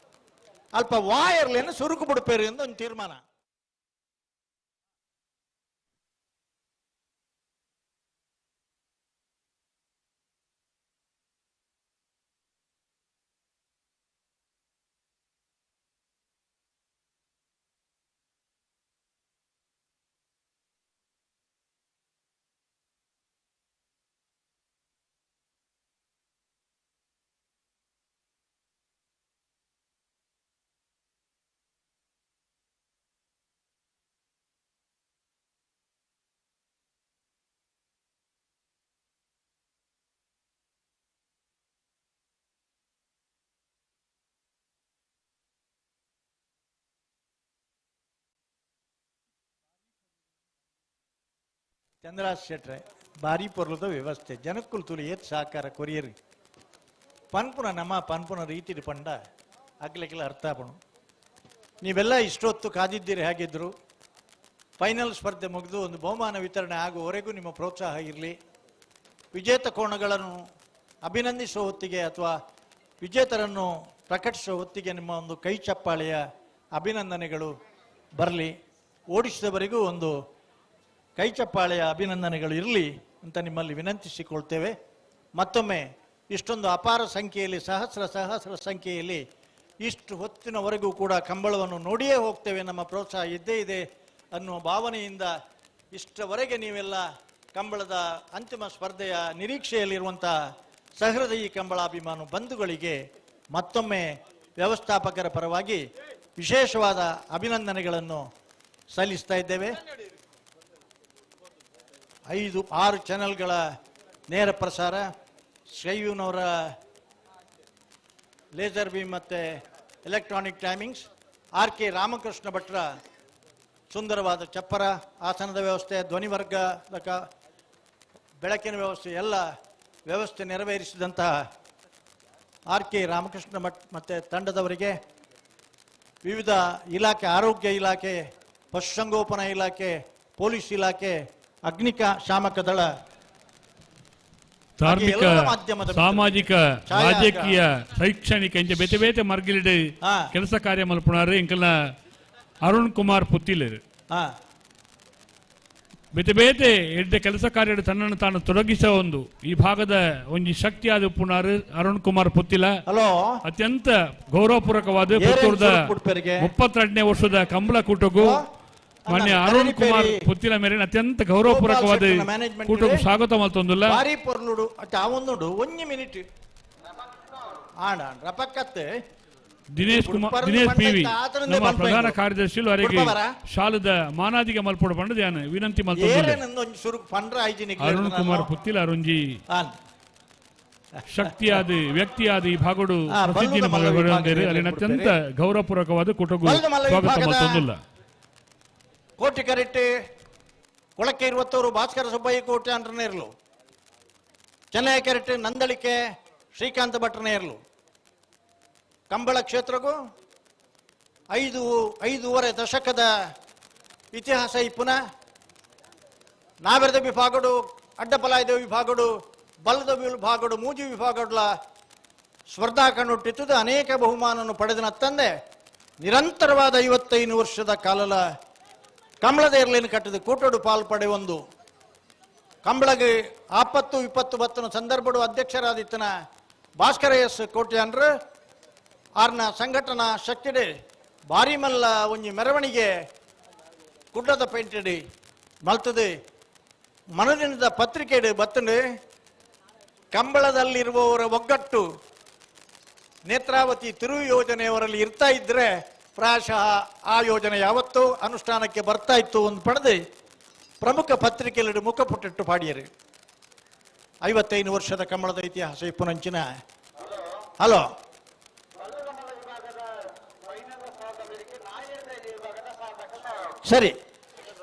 ಅಲ್ಪ ವಾಯರ್ಲೇನು ಸುರುಕು ಬಿಡ್ಪೇರಿ ಎಂದು ಒಂದು ತೀರ್ಮಾನ ಚಂದ್ರಾಸ್ ಶೆಟ್ರೆ ಭಾರಿ ಪೊರ್ಲದ ವ್ಯವಸ್ಥೆ ಜನಕ್ಕುಲ್ ತುಲಿ ಏತ್ ಸಹಕಾರ ಕೊರಿಯರಿ ಪನ್ಪುನ ನಮ್ಮ ಪನ್ಪುನ ರೀತಿ ಪಂಡ ಆಗ್ಲಿಕ್ಕೆಲ್ಲ ಅರ್ಥ ಪಣು ನೀವೆಲ್ಲ ಇಷ್ಟೊತ್ತು ಕಾದಿದ್ದೀರಿ ಹೇಗಿದ್ರು ಫೈನಲ್ ಸ್ಪರ್ಧೆ ಮುಗಿದು ಒಂದು ಬಹುಮಾನ ವಿತರಣೆ ಆಗುವವರೆಗೂ ನಿಮ್ಮ ಪ್ರೋತ್ಸಾಹ ಇರಲಿ. ವಿಜೇತ ಕೋಣಗಳನ್ನು ಅಭಿನಂದಿಸುವ ಹೊತ್ತಿಗೆ ಅಥವಾ ವಿಜೇತರನ್ನು ಪ್ರಕಟಿಸುವ ಹೊತ್ತಿಗೆ ನಿಮ್ಮ ಒಂದು ಕೈ ಚಪ್ಪಾಳೆಯ ಅಭಿನಂದನೆಗಳು ಬರಲಿ. ಓಡಿಸಿದವರಿಗೂ ಒಂದು ಕೈ ಚಪ್ಪಾಳೆಯ ಅಭಿನಂದನೆಗಳು ಇರಲಿ ಅಂತ ನಿಮ್ಮಲ್ಲಿ ವಿನಂತಿಸಿಕೊಳ್ತೇವೆ. ಮತ್ತೊಮ್ಮೆ ಇಷ್ಟೊಂದು ಅಪಾರ ಸಂಖ್ಯೆಯಲ್ಲಿ ಸಹಸ್ರ ಸಂಖ್ಯೆಯಲ್ಲಿ ಇಷ್ಟು ಹೊತ್ತಿನವರೆಗೂ ಕೂಡ ಕಂಬಳವನ್ನು ನೋಡಿಯೇ ಹೋಗ್ತೇವೆ, ನಮ್ಮ ಪ್ರೋತ್ಸಾಹ ಇದ್ದೇ ಇದೆ ಅನ್ನುವ ಭಾವನೆಯಿಂದ ಇಷ್ಟವರೆಗೆ ನೀವೆಲ್ಲ ಕಂಬಳದ ಅಂತಿಮ ಸ್ಪರ್ಧೆಯ ನಿರೀಕ್ಷೆಯಲ್ಲಿರುವಂಥ ಸಹೃದಯಿ ಕಂಬಳಾಭಿಮಾನ ಬಂಧುಗಳಿಗೆ ಮತ್ತೊಮ್ಮೆ ವ್ಯವಸ್ಥಾಪಕರ ಪರವಾಗಿ ವಿಶೇಷವಾದ ಅಭಿನಂದನೆಗಳನ್ನು ಸಲ್ಲಿಸ್ತಾ ಇದ್ದೇವೆ. 5-6 ಚಾನೆಲ್ಗಳ ನೇರ ಪ್ರಸಾರ, ಶ್ರೀಯುನವರ ಲೇಸರ್ ಬೀಮ್ ಮತ್ತು ಎಲೆಕ್ಟ್ರಾನಿಕ್ ಟೈಮಿಂಗ್ಸ್, RK ರಾಮಕೃಷ್ಣ ಭಟ್ರ ಸುಂದರವಾದ ಚಪ್ಪರ, ಆಸನದ ವ್ಯವಸ್ಥೆ, ಧ್ವನಿವರ್ಗದ ಬೆಳಕಿನ ವ್ಯವಸ್ಥೆ ಎಲ್ಲ ವ್ಯವಸ್ಥೆ ನೆರವೇರಿಸಿದಂತಹ RK ರಾಮಕೃಷ್ಣ ಭಟ್ ಮತ್ತು ತಂಡದವರಿಗೆ, ವಿವಿಧ ಇಲಾಖೆ, ಆರೋಗ್ಯ ಇಲಾಖೆ, ಪಶುಸಂಗೋಪನಾ ಇಲಾಖೆ, ಪೊಲೀಸ್ ಇಲಾಖೆ, ಅಗ್ನಿಶಾಮಕ ದಳ, ಧಾರ್ಮಿಕ, ಸಾಮಾಜಿಕ, ರಾಜಕೀಯ, ಶೈಕ್ಷಣಿಕ ಇಂಚ ಬೇತೆ ಬೇತೆ ಮರ್ಗಿಲಿಡ್ ಕೆಲಸ ಕಾರ್ಯ ಮಲ್ಪುನಾರು ಎಂಕಲ್ನ ಅರುಣ್ ಕುಮಾರ್ ಪುತ್ತಿಲೇರು ಬೇತೆ ಬೇತೆ ಎಡ್ಡೆ ಕೆಲಸ ಕಾರ್ಯ ತನ್ನನ್ನು ತಾನು ತೊಡಗಿಸುವ ಒಂದು ಈ ಭಾಗದ ಒಂದು ಶಕ್ತಿಯಾದ ಉಪ್ಪುನಾರು ಅರುಣ್ ಕುಮಾರ್ ಪುತ್ತಿಲ ಅತ್ಯಂತ ಗೌರವಪೂರ್ವಕವಾದ ಪುತ್ತೂರದ 32ನೇ ವರ್ಷದ ಕಂಬಳ ಕೂಟಗೂ ಮಾನ್ಯ ಅರುಣ್ ಕುಮಾರ್ ಪುತ್ತಿಲ ಮೇರೆ ಅತ್ಯಂತ ಗೌರವಪೂರ್ವಕವಾದ ಕೂಟಗೂ ಸ್ವಾಗತ ಮಲ್ತೊಂದುಲ್ಲ ಭಾರಿ ಪೊರ್ಲುಡು ಅವೊಂದುಂಡು 1 ಮಿನಿಟ್ ಆಡ ರಪಕ್ಕತ್ತೆ ದಿನೇಶ್ ಪಿವಿ ನಮ್ಮ ಪ್ರಧಾನ ಕಾರ್ಯದರ್ಶಿಲು ಅವರಿಗೆ ಶಾಲದ ಮಾನಾದಿಗೆ ಮಲ್ಪೊಡು ಪಂಡ ಧ್ಯಾನ ವಿನಂತಿ ಅರುಣ್ ಕುಮಾರ್ ಪುತ್ತಿಲ ಅರುಂಜಿ ಶಕ್ತಿಯಾದ ವ್ಯಕ್ತಿಯಾದ ಈ ಭಾಗಡು ಪ್ರಸಿದ್ಧಿನ ಅಲ್ಲಿನ ಅತ್ಯಂತ ಗೌರವಪೂರ್ವಕವಾದ ಕೂಟಗೂ ಸ್ವಾಗತ ಮಲ್ತೊಂದುಲ್ಲ. ಕೋಟಿ ಕರೆಕ್ಟ್ ಕೊಳಕ್ಕೆ 20 ಭಾಸ್ಕರ ಸುಬ್ಬಯ್ಯ ಕೋಟೆ ಅಂಟ್ರನೇ ಇರಲು, ಚೆನ್ನೈ ಕೆರೆಟ್ ನಂದಳಿಕೆ ಶ್ರೀಕಾಂತ ಭಟ್ರನೇ ಇರಲು. ಕಂಬಳ ಕ್ಷೇತ್ರಗೂ 5.5 ದಶಕದ ಇತಿಹಾಸ ಇಪ್ಪುನ ನಾವೆರದ ವಿಭಾಗಡು, ಅಡ್ಡಪಲಾಯದ ವಿಭಾಗಡು, ಬಲದ ವಿಭಾಗಡು, ಮೂಜಿ ವಿಭಾಗಡ್ಲ ಸ್ಪರ್ಧಾ ಕಣ್ಣೊಟ್ಟಿದ್ದು ಅನೇಕ ಬಹುಮಾನವನ್ನು ಪಡೆದ ತಂದೆ ನಿರಂತರವಾದ 55 ವರ್ಷದ ಕಾಲದ ಕಂಬಳದ ಇರಲಿನ ಕಟ್ಟಿದ ಕೂಟೋಡು ಪಾಲ್ಪಡೆ ಒಂದು ಕಂಬಳಗೆ 20 ಬತ್ತನ ಸಂದರ್ಭಡು ಅಧ್ಯಕ್ಷರಾದಿತ್ತನ ಭಾಸ್ಕರ ಎಸ್ ಕೋಟೆ ಅಂದ್ರ ಆರ್ನ ಸಂಘಟನಾ ಶಕ್ತಿಡೆ ಭಾರಿ ಮಲ್ಲ ಒಂಜಿ ಮೆರವಣಿಗೆ ಗುಡ್ಡದ ಪೇಂಟಡಿ ಮಲ್ತದೆ ಮನದಿನದ ಪತ್ರಿಕೆಡು ಬತ್ತಂಡು ಕಂಬಳದಲ್ಲಿರುವವರ ಒಗ್ಗಟ್ಟು ನೇತ್ರಾವತಿ ತಿರು ಯೋಜನೆಯವರಲ್ಲಿ ಇರ್ತಾ ಇದ್ರೆ ಪ್ರಾಯಶಃ ಆ ಯೋಜನೆ ಯಾವತ್ತೂ ಅನುಷ್ಠಾನಕ್ಕೆ ಬರ್ತಾ ಇತ್ತು ಒಂದು ಪಡೆದು ಪ್ರಮುಖ ಪತ್ರಿಕೆಯಲ್ಲಿ ಮುಖಪುಟ್ಟಿಟ್ಟು ಪಾಡಿಯರು. 55 ವರ್ಷದ ಕಂಬಳದ ಇತಿಹಾಸ ಇಪ್ಪುನಂಚಿನ ಹಲೋ ಸರಿ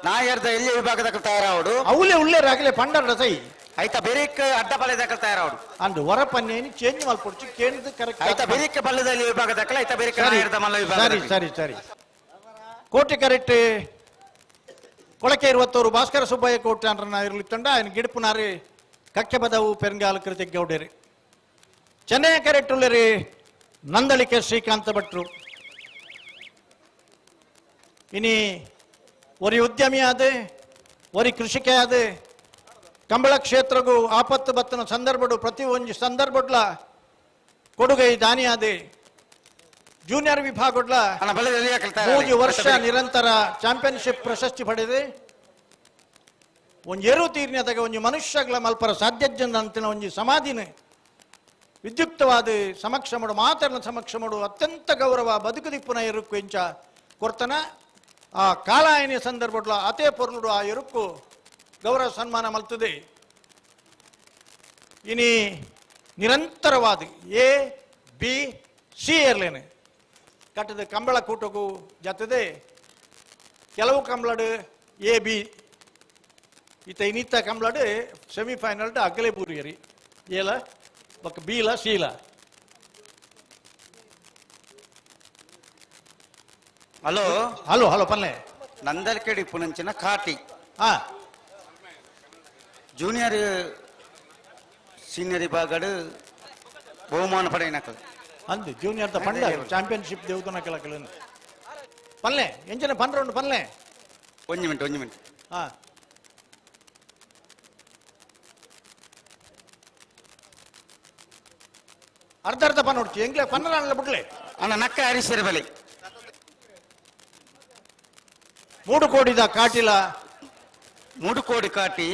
ನಾಯರ್ದ ಎಲ್ಲಿ ವಿಭಾಗದ ತಯಾರಾವಡು ಅವಲೇ ಉಳ್ಳೇರಾಗಲೇ ಪಂಡರ ಸೈ ಐತ ಬೆರಿಕ್ ಅಡ್ಡಪಲ್ಲೆ ತಯಾರಾವಡು ಅಂದು ಹೊರಪನ್ನೇನಿ ಚೇಂಜ್ ಮಾಡ್ಕೊಡ್ಚಿ ಕೇಳಿದ ಕರೆಕ್ಟ್ ಐತ ಬೆರಿಕ್ ಬಲ್ಲದಲ್ಲಿ ವಿಭಾಗದ ಐತ ಬೆರಿಕ್ ನಾಯರ್ದ ಮಲ್ಲ ವಿಭಾಗ ಸರಿ ಸರಿ ಸರಿ ಕೋಟೆ ಕರೆಕ್ಟ್ ಕೊಳಕೆ 20 ಭಾಸ್ಕರ ಸುಬ್ಬಯ್ಯ ಕೋಟೆ ಅಂಡ್ರನ ಇರಲಿತ್ತಂಡ ఆయన ಗಿಡಪುನಾರಿ ಕಕ್ಕೆ ಬದವು ಪೆರಂಗಾಲ ಕೃತಿ ಗೌಡೇರಿ ಚೆನ್ನೈ ಕರೆಕ್ಟ್ ಉಳ್ಳೇರಿ ನಂದಳಿಕೆ ಶ್ರೀಕಾಂತ ಭಟ್ರು ಇನಿ ಒರಿ ಉದ್ಯಮಿ ಆದೆ ಒರಿ ಕೃಷಿಕೆ ಆದೆ ಕಂಬಳ ಕ್ಷೇತ್ರಗೂ ಆಪತ್ತು ಬತ್ತನ ಸಂದರ್ಭಡು ಪ್ರತಿ ಒಂದು ಸಂದರ್ಭಡ್ಲ ಕೊಡುಗೈ ದಾನಿ ಆದೆ ಜೂನಿಯರ್ ವಿಭಾಗಡ್ಲ 3 ವರ್ಷ ನಿರಂತರ ಚಾಂಪಿಯನ್ಶಿಪ್ ಪ್ರಶಸ್ತಿ ಪಡೆದೆ ಒಂದು ಏರು ತೀರ್ನದಾಗ ಒಂದು ಮನುಷ್ಯಗಳ ಮಲ್ಪರ ಸಾಧ್ಯಜ್ಜನ ಅಂತಿನ ಒಂದು ಸಮಾಧಿನ ವಿದ್ಯುಕ್ತವಾದ ಸಮಕ್ಷ ಮಾಡು ಮಾತರನ ಸಮಕ್ಷ ಮಾಡು ಅತ್ಯಂತ ಗೌರವ ಬದುಕುದಿಪ್ಪುನ ಎರುಕ್ಕು ಎಂಚ ಕೊರ್ತನ ಆ ಕಾಲಾಯನ ಸಂದರ್ಭಡ್ಲ ಅತೇ ಪೊರ್ಲುಡು ಆ ಎರುಕ್ಕು ಗೌರವ ಸನ್ಮಾನ ಮಲ್ತದೆ. ಇನಿ ನಿರಂತರವಾದ ABC ಏರ್ಲೇನೆ ಕಟ್ಟದ ಕಂಬಳ ಕೂಟಗೂ ಜತದೆ ಕೆಲವು ಕಂಬಳಡು AB ಈತ ಇನ್ನಿತ್ತ ಕಂಬಳಡು ಸೆಮಿಫೈನಲ್ ಅಗ್ಗಲೇ ಬೂರಿಯರಿ ಏಲ ಬಕ್ ಬೀಲ ಶೀಲ ಹಲೋ ಹಲೋ ಹಲೋ ಪಲ್ಲೆ ನಂದಲ್ಕೆಡಿ ಪುನಂಚಿನ ಕಾಟಿ ಜೂನಿಯರ್ ಸೀನಿಯರ್ ವಿಭಾಗಡು ಬಹುಮಾನ ಪಡೆಯನಕಲ್ ಅಂದು ಜೂನಿಯರ್ ದ ಪಂಡ ಚಾಂಪಿಯನ್ಶಿಪ್ ದೇವುದನಕಲ ಕಲನ್ ಪಲ್ಲೆ ಎಂಚಿನ ಪನ್ರೊಂಡು ಪಲ್ಲೆ ಒಂಜಿ ಮಿನಿಟ್ ಅರ್ಧ ಪನ್ ಹೊಡ್ತಿ ಎಂಗ್ಲೆ ಪನ್ನಲ್ಲ ಬಿಡ್ಲೆ ಅಣ್ಣ ನಕ್ಕ ಹರಿಸಿರ ಬಲಿ 3 ಕೋಟಿದ ಕಾಟಿಲ 3 ಕೋಟಿ ಕಾಟಿ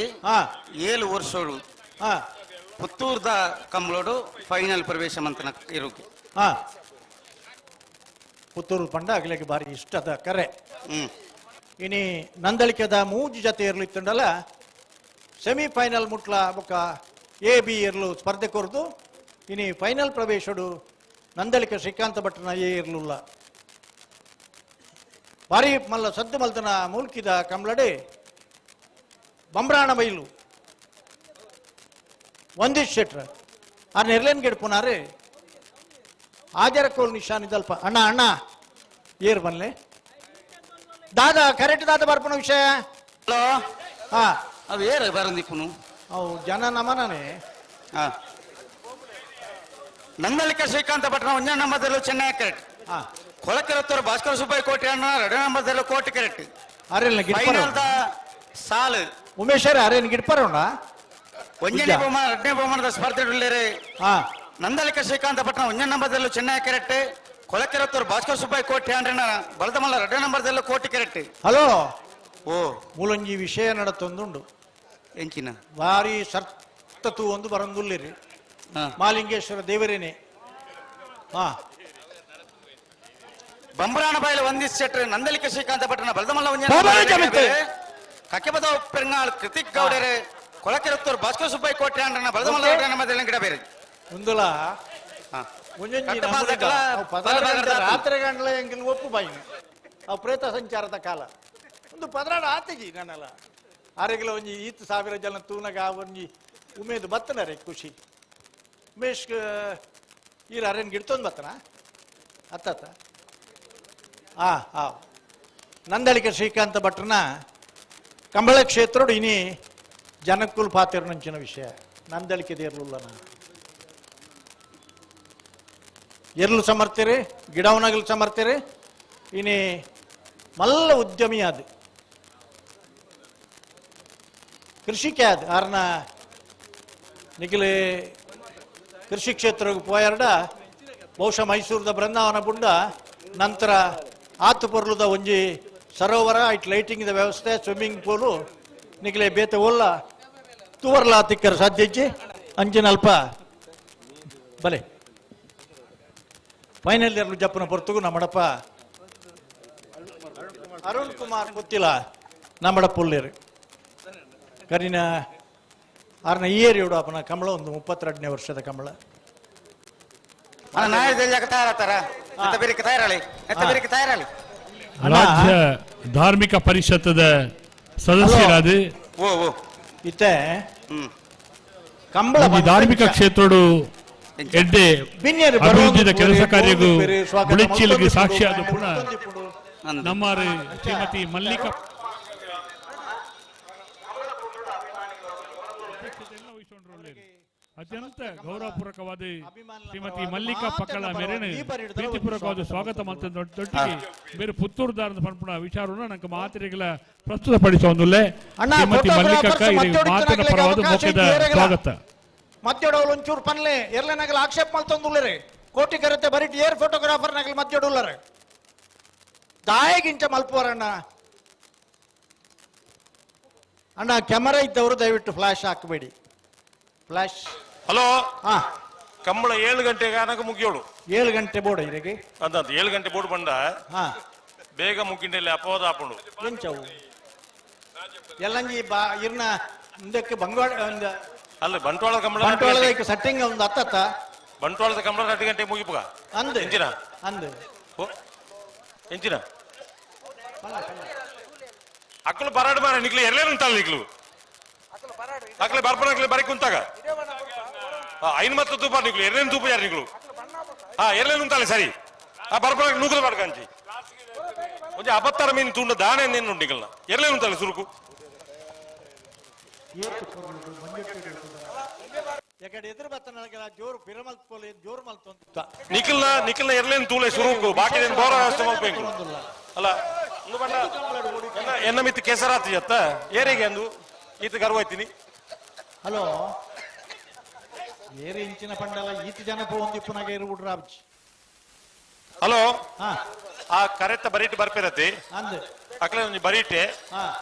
7 ವರ್ಷೋಡು ಪುತ್ತೂರ್ದ ಕಂಬಳೋಡು ಫೈನಲ್ ಪ್ರವೇಶ ಮಂತನ ಇರುಗಿ ಪುತ್ತೂರು ಪಂಡ ಆಗ್ಲಿಕ್ಕೆ ಬಾರಿ ಇಷ್ಟದ ಕರೆ ಇನಿ ನಂದಳಿಕೆದ 3 ಜೊತೆ ಇರ್ಲಿತ್ತಂಡಲ್ಲ ಸೆಮಿಫೈನಲ್ ಮುಟ್ಲ ಬೊಕ್ಕ ಎ ಬಿ ಇರ್ಲು ಸ್ಪರ್ಧೆ ಕೊರ್ದು ಇನಿ ಫೈನಲ್ ಪ್ರವೇಶಡು ನಂದಳಿಕೆ ಶ್ರೀಕಾಂತ ಭಟ್ನ ಏ ಇರ್ಲಿಲ್ಲ ಬಾರಿ ಮಲ್ಲ ಸದ್ದು ಮಲ್ತನ ಮೂಲ್ಕಿದ ಕಂಬಳಡೆ ಬಂಬ್ರಾಣ ಬೈಲು ಒಂದಿಶ್ ಶೆಟ್ರ ಆ ನೆರ್ಲೇನ್ ಗೆಡ್ಪುನಾರೆ ಆಜರಕೋಲ್ ನಿಶಾನಿದಲ್ಪ ಅಣ್ಣ ಏರ್ ಬನ್ಲೆ ದಾದಾ ಕರೆಕ್ಟ್ ದಾದ ಬರ್ಪನ ವಿಷಯ ಹಲೋ ಅವು ಏರು ಬರಂದಿಪ್ಪುನು ಅವು ಜನ ನಮನೇ ನಂದಳಿಕೆ ಶ್ರೀಕಾಂತ ಭಟ್ನ 1 ನಂಬರ್ದಲ್ಲೂ ಚೆನ್ನೈ ಕರೆಕ್ಟ್ ಕೊಳಕೆರತ್ತೂರು ಭಾಸ್ಕರ ಸುಬ್ಬಯ್ಯ ಕೋಟೆ ಅಣ್ಣ 2 ನಂಬರ್ದಲ್ಲೂ ಕೋಟೆ ಕರೆಕ್ಟ್ ಫೈನಲ್ ದ ಸಾಲು ಉಮೇಶ್ ಅರೇನ್ ಗಿಡ್ಪರೋಣ 1ನೇ ಬಹುಮಾನ 2ನೇ ಬಹುಮಾನದ ಸ್ಪರ್ಧೆ ನಂದಳಿಕೆ ಶ್ರೀಕಾಂತ ಭಟ್ನ 1 ನಂಬರ್ದಲ್ಲೂ ಚೆನ್ನೈ ಕರೆಕ್ಟ್ ಕೊಳಕೆರತ್ತೂರು ಭಾಸ್ಕರ ಸುಬ್ಬಯ್ಯ ಕೋಟೆ ಅಣ್ಣ ಬಲದಮಲ್ಲ 2 ನಂಬರ್ದಲ್ಲೂ ಕೋಟೆ ಕರೆಕ್ಟ್ ಹಲೋ ಓ ಮೂಲಂಜಿ ವಿಷಯ ನಡತ್ತೊಂದುಂಡು ಎಂಚಿನ ಭಾರಿ ಸರ್ತತು ಒಂದು ಬರಂದುಲ್ಲಿರಿ ಮಾಲಿಂಗೇಶ್ವರ ದೇವರೇನೆ ಬಂಬ್ರಾಣ ಬಾಯಿಲು ಒಂದಿಸ್ ಶೆಟ್ರ್ ನಂದಳಿಕೆ ಶ್ರೀಕಾಂತ ಭಟ್ನ ಬಲದಮಲ್ಲ ಕಕ್ಕೆಬದ ಪೆರ್ನಾಳ್ ಕೃತಿಕ್ ಗೌಡರೆ ಕೊಳಕೆರತ್ತೂರು ಭಾಸ್ಕರ ಸುಬ್ಬಯ್ಯ ಕೋಟೆ ಅಣ್ಣ ಬಲದಮಲ್ಲ 2 ನಂಬರ್ದಲ್ಲಿ ಗಿಡ ಬೇರೆ ಮುಂದುಲ ರಾತ್ರಿ ಗಂಡ್ಲ ಎಂಗಿಲ್ ಒಪ್ಪು ಬಾಯಿನ ಅವು ಪ್ರೇತ ಸಂಚಾರದ ಕಾಲ ಒಂದು ಪದರಾಡ ಆತಿಜಿ ನನ್ನಲ್ಲ ಆರೆಗಿಲ ಒಂಜಿ 1,000 ಜನ ತೂನಗ ಒಂಜಿ ಉಮೇದು ಬತ್ತನರೆ ಖುಷಿ ಉಮೇಶ್ ಈರ ಅರೇನ್ ಗಿಡ್ತೊಂದು ಬತ್ತನ ಅತ್ತ ನಂದಳಿಕೆ ಶ್ರೀಕಾಂತ ಭಟ್ರನ ಕಂಬಳ ಕ್ಷೇತ್ರೋಡು ಇನಿ ಜನಕ್ಕುಲ್ ಪಾತಿರ್ ನಂಚಿನ ವಿಷಯ ನಂದಳಿಕೆ ದೇರ್ಲುಲ್ಲ ಎರ್ಲು ಸಮರ್ಥ್ಯರೆ ಗಿಡವನಗಲು ಸಮರ್ಥ್ಯರೆ ಇನಿ ಮಲ್ಲ ಉದ್ಯಮಿ ಅದು ಕೃಷಿಕೆ ಅದು ಆರ್ನ ನಿಖಿಲೆ ಕೃಷಿ ಕ್ಷೇತ್ರಕ್ಕೆ ಪೋಯಾರ್ಡ ಬಹುಶಃ ಮೈಸೂರದ ಬೃಂದಾವನ ಬುಂಡ ನಂತರ ಆತು ಪೊರ್ಲುದ ಒಂಜಿ ಸರೋವರ ಇಟ್ ಲೈಟಿಂಗ್ ವ್ಯವಸ್ಥೆ ಸ್ವಿಮ್ಮಿಂಗ್ ಪೂಲು ನಿಖಿಲೆ ಬೇತೆ ಓಲ್ಲ ತುವರ್ಲ ತಿಕ್ಕರ ಸಾಧ್ಯಜ್ಜಿ ಅಂಚಿನ ಅಲ್ಪ ಬಲೆ ಫೈನಲ್ ಇಯರ್ ಜಪ್ಪನ ಪೊರ್ತುಗು ನಮ್ಮಡಪ್ಪ ಅರುಣ್ ಕುಮಾರ್ ಗೊತ್ತಿಲ್ಲ ನಮ್ಮಡಪ್ಪ ಉಳ್ಳೇರು ಕರಿನ ಆರ್ನ ಇಯರಿಯೋಡು ಅಪ್ಪನ ಕಂಬಳ ಒಂದು 32ನೇ ವರ್ಷದ ಕಂಬಳ ರಾಜ್ಯ ಧಾರ್ಮಿಕ ಪರಿಷತ್ತದ ಸದಸ್ಯರಾದ ಇತ್ತೆ ಕಂಬಳ ಧಾರ್ಮಿಕ ಕ್ಷೇತ್ರಡು ಎಡ್ಡೆ ಅಭಿವೃದ್ಧಿದ ಕೆಲಸ ಕಾರ್ಯಗೂ ಉಳಿಚಿಲಿಗೆ ಸಾಕ್ಷಿಯಾದ ಪುನಃ ನಮ್ಮ ಶ್ರೀಮತಿ ಮಲ್ಲಿಕಾ ಅತ್ಯಂತ ಗೌರವಪೂರ್ವಕವಾದ ಶ್ರೀಮತಿ ಮಲ್ಲಿಕಾ ಪಕ್ಕಳ ಮೇರೆನ ಪ್ರೀತಿಪೂರ್ವಕವಾದ ಸ್ವಾಗತ ಮತ್ತೊಟ್ಟಿಗೆ ಬೇರೆ ಪುತ್ತೂರುದಾರದ ಪಂಪುಣ ವಿಚಾರವನ್ನು ನಂಗೆ ಮಾತಿರೆಗಳ ಪ್ರಸ್ತುತಪಡಿಸೋಂದುಲ್ಲೆ ಶ್ರೀಮತಿ ಮಲ್ಲಿಕಕ್ಕ ಮಾತಿನ ಪರವಾದ ಮುಖ್ಯದ ಸ್ವಾಗತ ಮಧ್ಯಡೋಲ್ ಒಂಚೂರು ಪನ್ಲೆ ಎರ್ಲೆ ನಗಲ ಆಕ್ಷೇಪ ಮಲ್ತೊಂದುಲ್ಲರೆ ಕೋಟಿ ಕರತೆ ಬರಿಟ್ ಏರ್ ಫೋಟೋಗ್ರಾಫರ್ ನಗಲ್ ಮಧ್ಯಡುಲ್ಲರೆ ದಾಯಗಿಂಚ ಮಲ್ಪುವರಣ್ಣ ಅಣ್ಣ ಕ್ಯಾಮರಾ ಇದ್ದವರು ದಯವಿಟ್ಟು ಫ್ಲಾಶ್ ಹಾಕಬೇಡಿ ಫ್ಲಾಶ್ ಹಲೋ ಕಂಬಳ 7 ಗಂಟೆಗೆ ನನಗೆ ಮುಗಿಯೋಳು 7 ಗಂಟೆ ಬೋರ್ಡ್ ಇರಿಗೆ ಅಂತ 7 ಗಂಟೆ ಬೋರ್ಡ್ ಬಂದ ಬೇಗ ಮುಗಿಂಡೆಲ್ಲಿ ಅಪವಾದ ಹಾಕೊಂಡು ಎಂಚವು ಎಲ್ಲಂಜಿ ಬಾ ಇರ್ನ ಮುಂದಕ್ಕೆ ಬಂಗಾಳ ಅಲ್ಲ ಬಂಟ್ವಾಳ ಕಂಬಳ ಬಂಟ್ವಾಳದ ಸೆಟ್ಟಿಂಗ್ ಒಂದು ಹತ್ತ ಬಂಟ್ವಾಳದ ಕಂಬಳ 2 ಗಂಟೆ ಮುಗಿಪುಗ ಅಂದೆ ಎಂಚಿನ ಅಂದೆ ಎಂಚಿನ ಅಕ್ಕಲು ಬರಾಡು ಮಾರ ನಿಕ್ಲಿ ಎಲ್ಲೇನು ಉಂಟಲ್ಲ ನಿಕ್ಲು ಅಕ್ಲೆ ಬರ್ಪಣಕ್ಲೆ ಬರೀ ಕುಂತಾಗ ಐನ್ ಮತ್ತು ತೂಪ ನಿಕ್ಲು ಎರ್ಲೇನು ತೂಪ ಯಾರು ನಿಕ್ಲು ಎರ್ಲೇನು ಉಂಟಲ್ಲ ಸರಿ ಬರ್ಪಣಕ್ಕೆ ನೂಕಲು ಮಾಡ್ಕಂಚಿ ಒಂಜಿ ಅಬತ್ತರ ಮೀನು ತುಂಡ ದಾನೆ ನೆನ್ನು ನಿಕಲ್ನ ಎರಲೇ ಉಂಟಲ್ಲ ಸುರುಕು ಎದುರು ಬತ್ತನ ಜೋರು ಪಿರಮಲ್ ಪೋಲೆ ಜೋರು ಮಲ್ತೊಂದ ನಿಖಿಲ್ನ ಎರಲೇನು ತೂಲೆ ಸುರುಕು ಬಾಕಿ ಬೋರ ವ್ಯವಸ್ಥೆ ಮಾಡ್ಬೇಕು ಅಲ್ಲ ಒಂದು ಬಂಡ ಎನ್ನ ಮಿತ್ತು ಕೆಸರಾತಿ ಅತ್ತ ಏರಿಗೆ ಅಂದು ಈತ ಗರ್ವೈತೀನಿ ಹಲೋ ಏರಿ ಇಂಚಿನ ಪಂಡಲ ಈತ ಜನ ಒಂದಿಪ್ಪನಾಗ ಇರು ಬಿಡ್ರ ಅಬ್ಜಿ ಹಲೋ ಆ ಕರೆತ್ತ ಬರೀಟ್ ಬರ್ಪಿರತಿ ಅಕ್ಲೆ ಒಂಜಿ ಬರೀಟೆ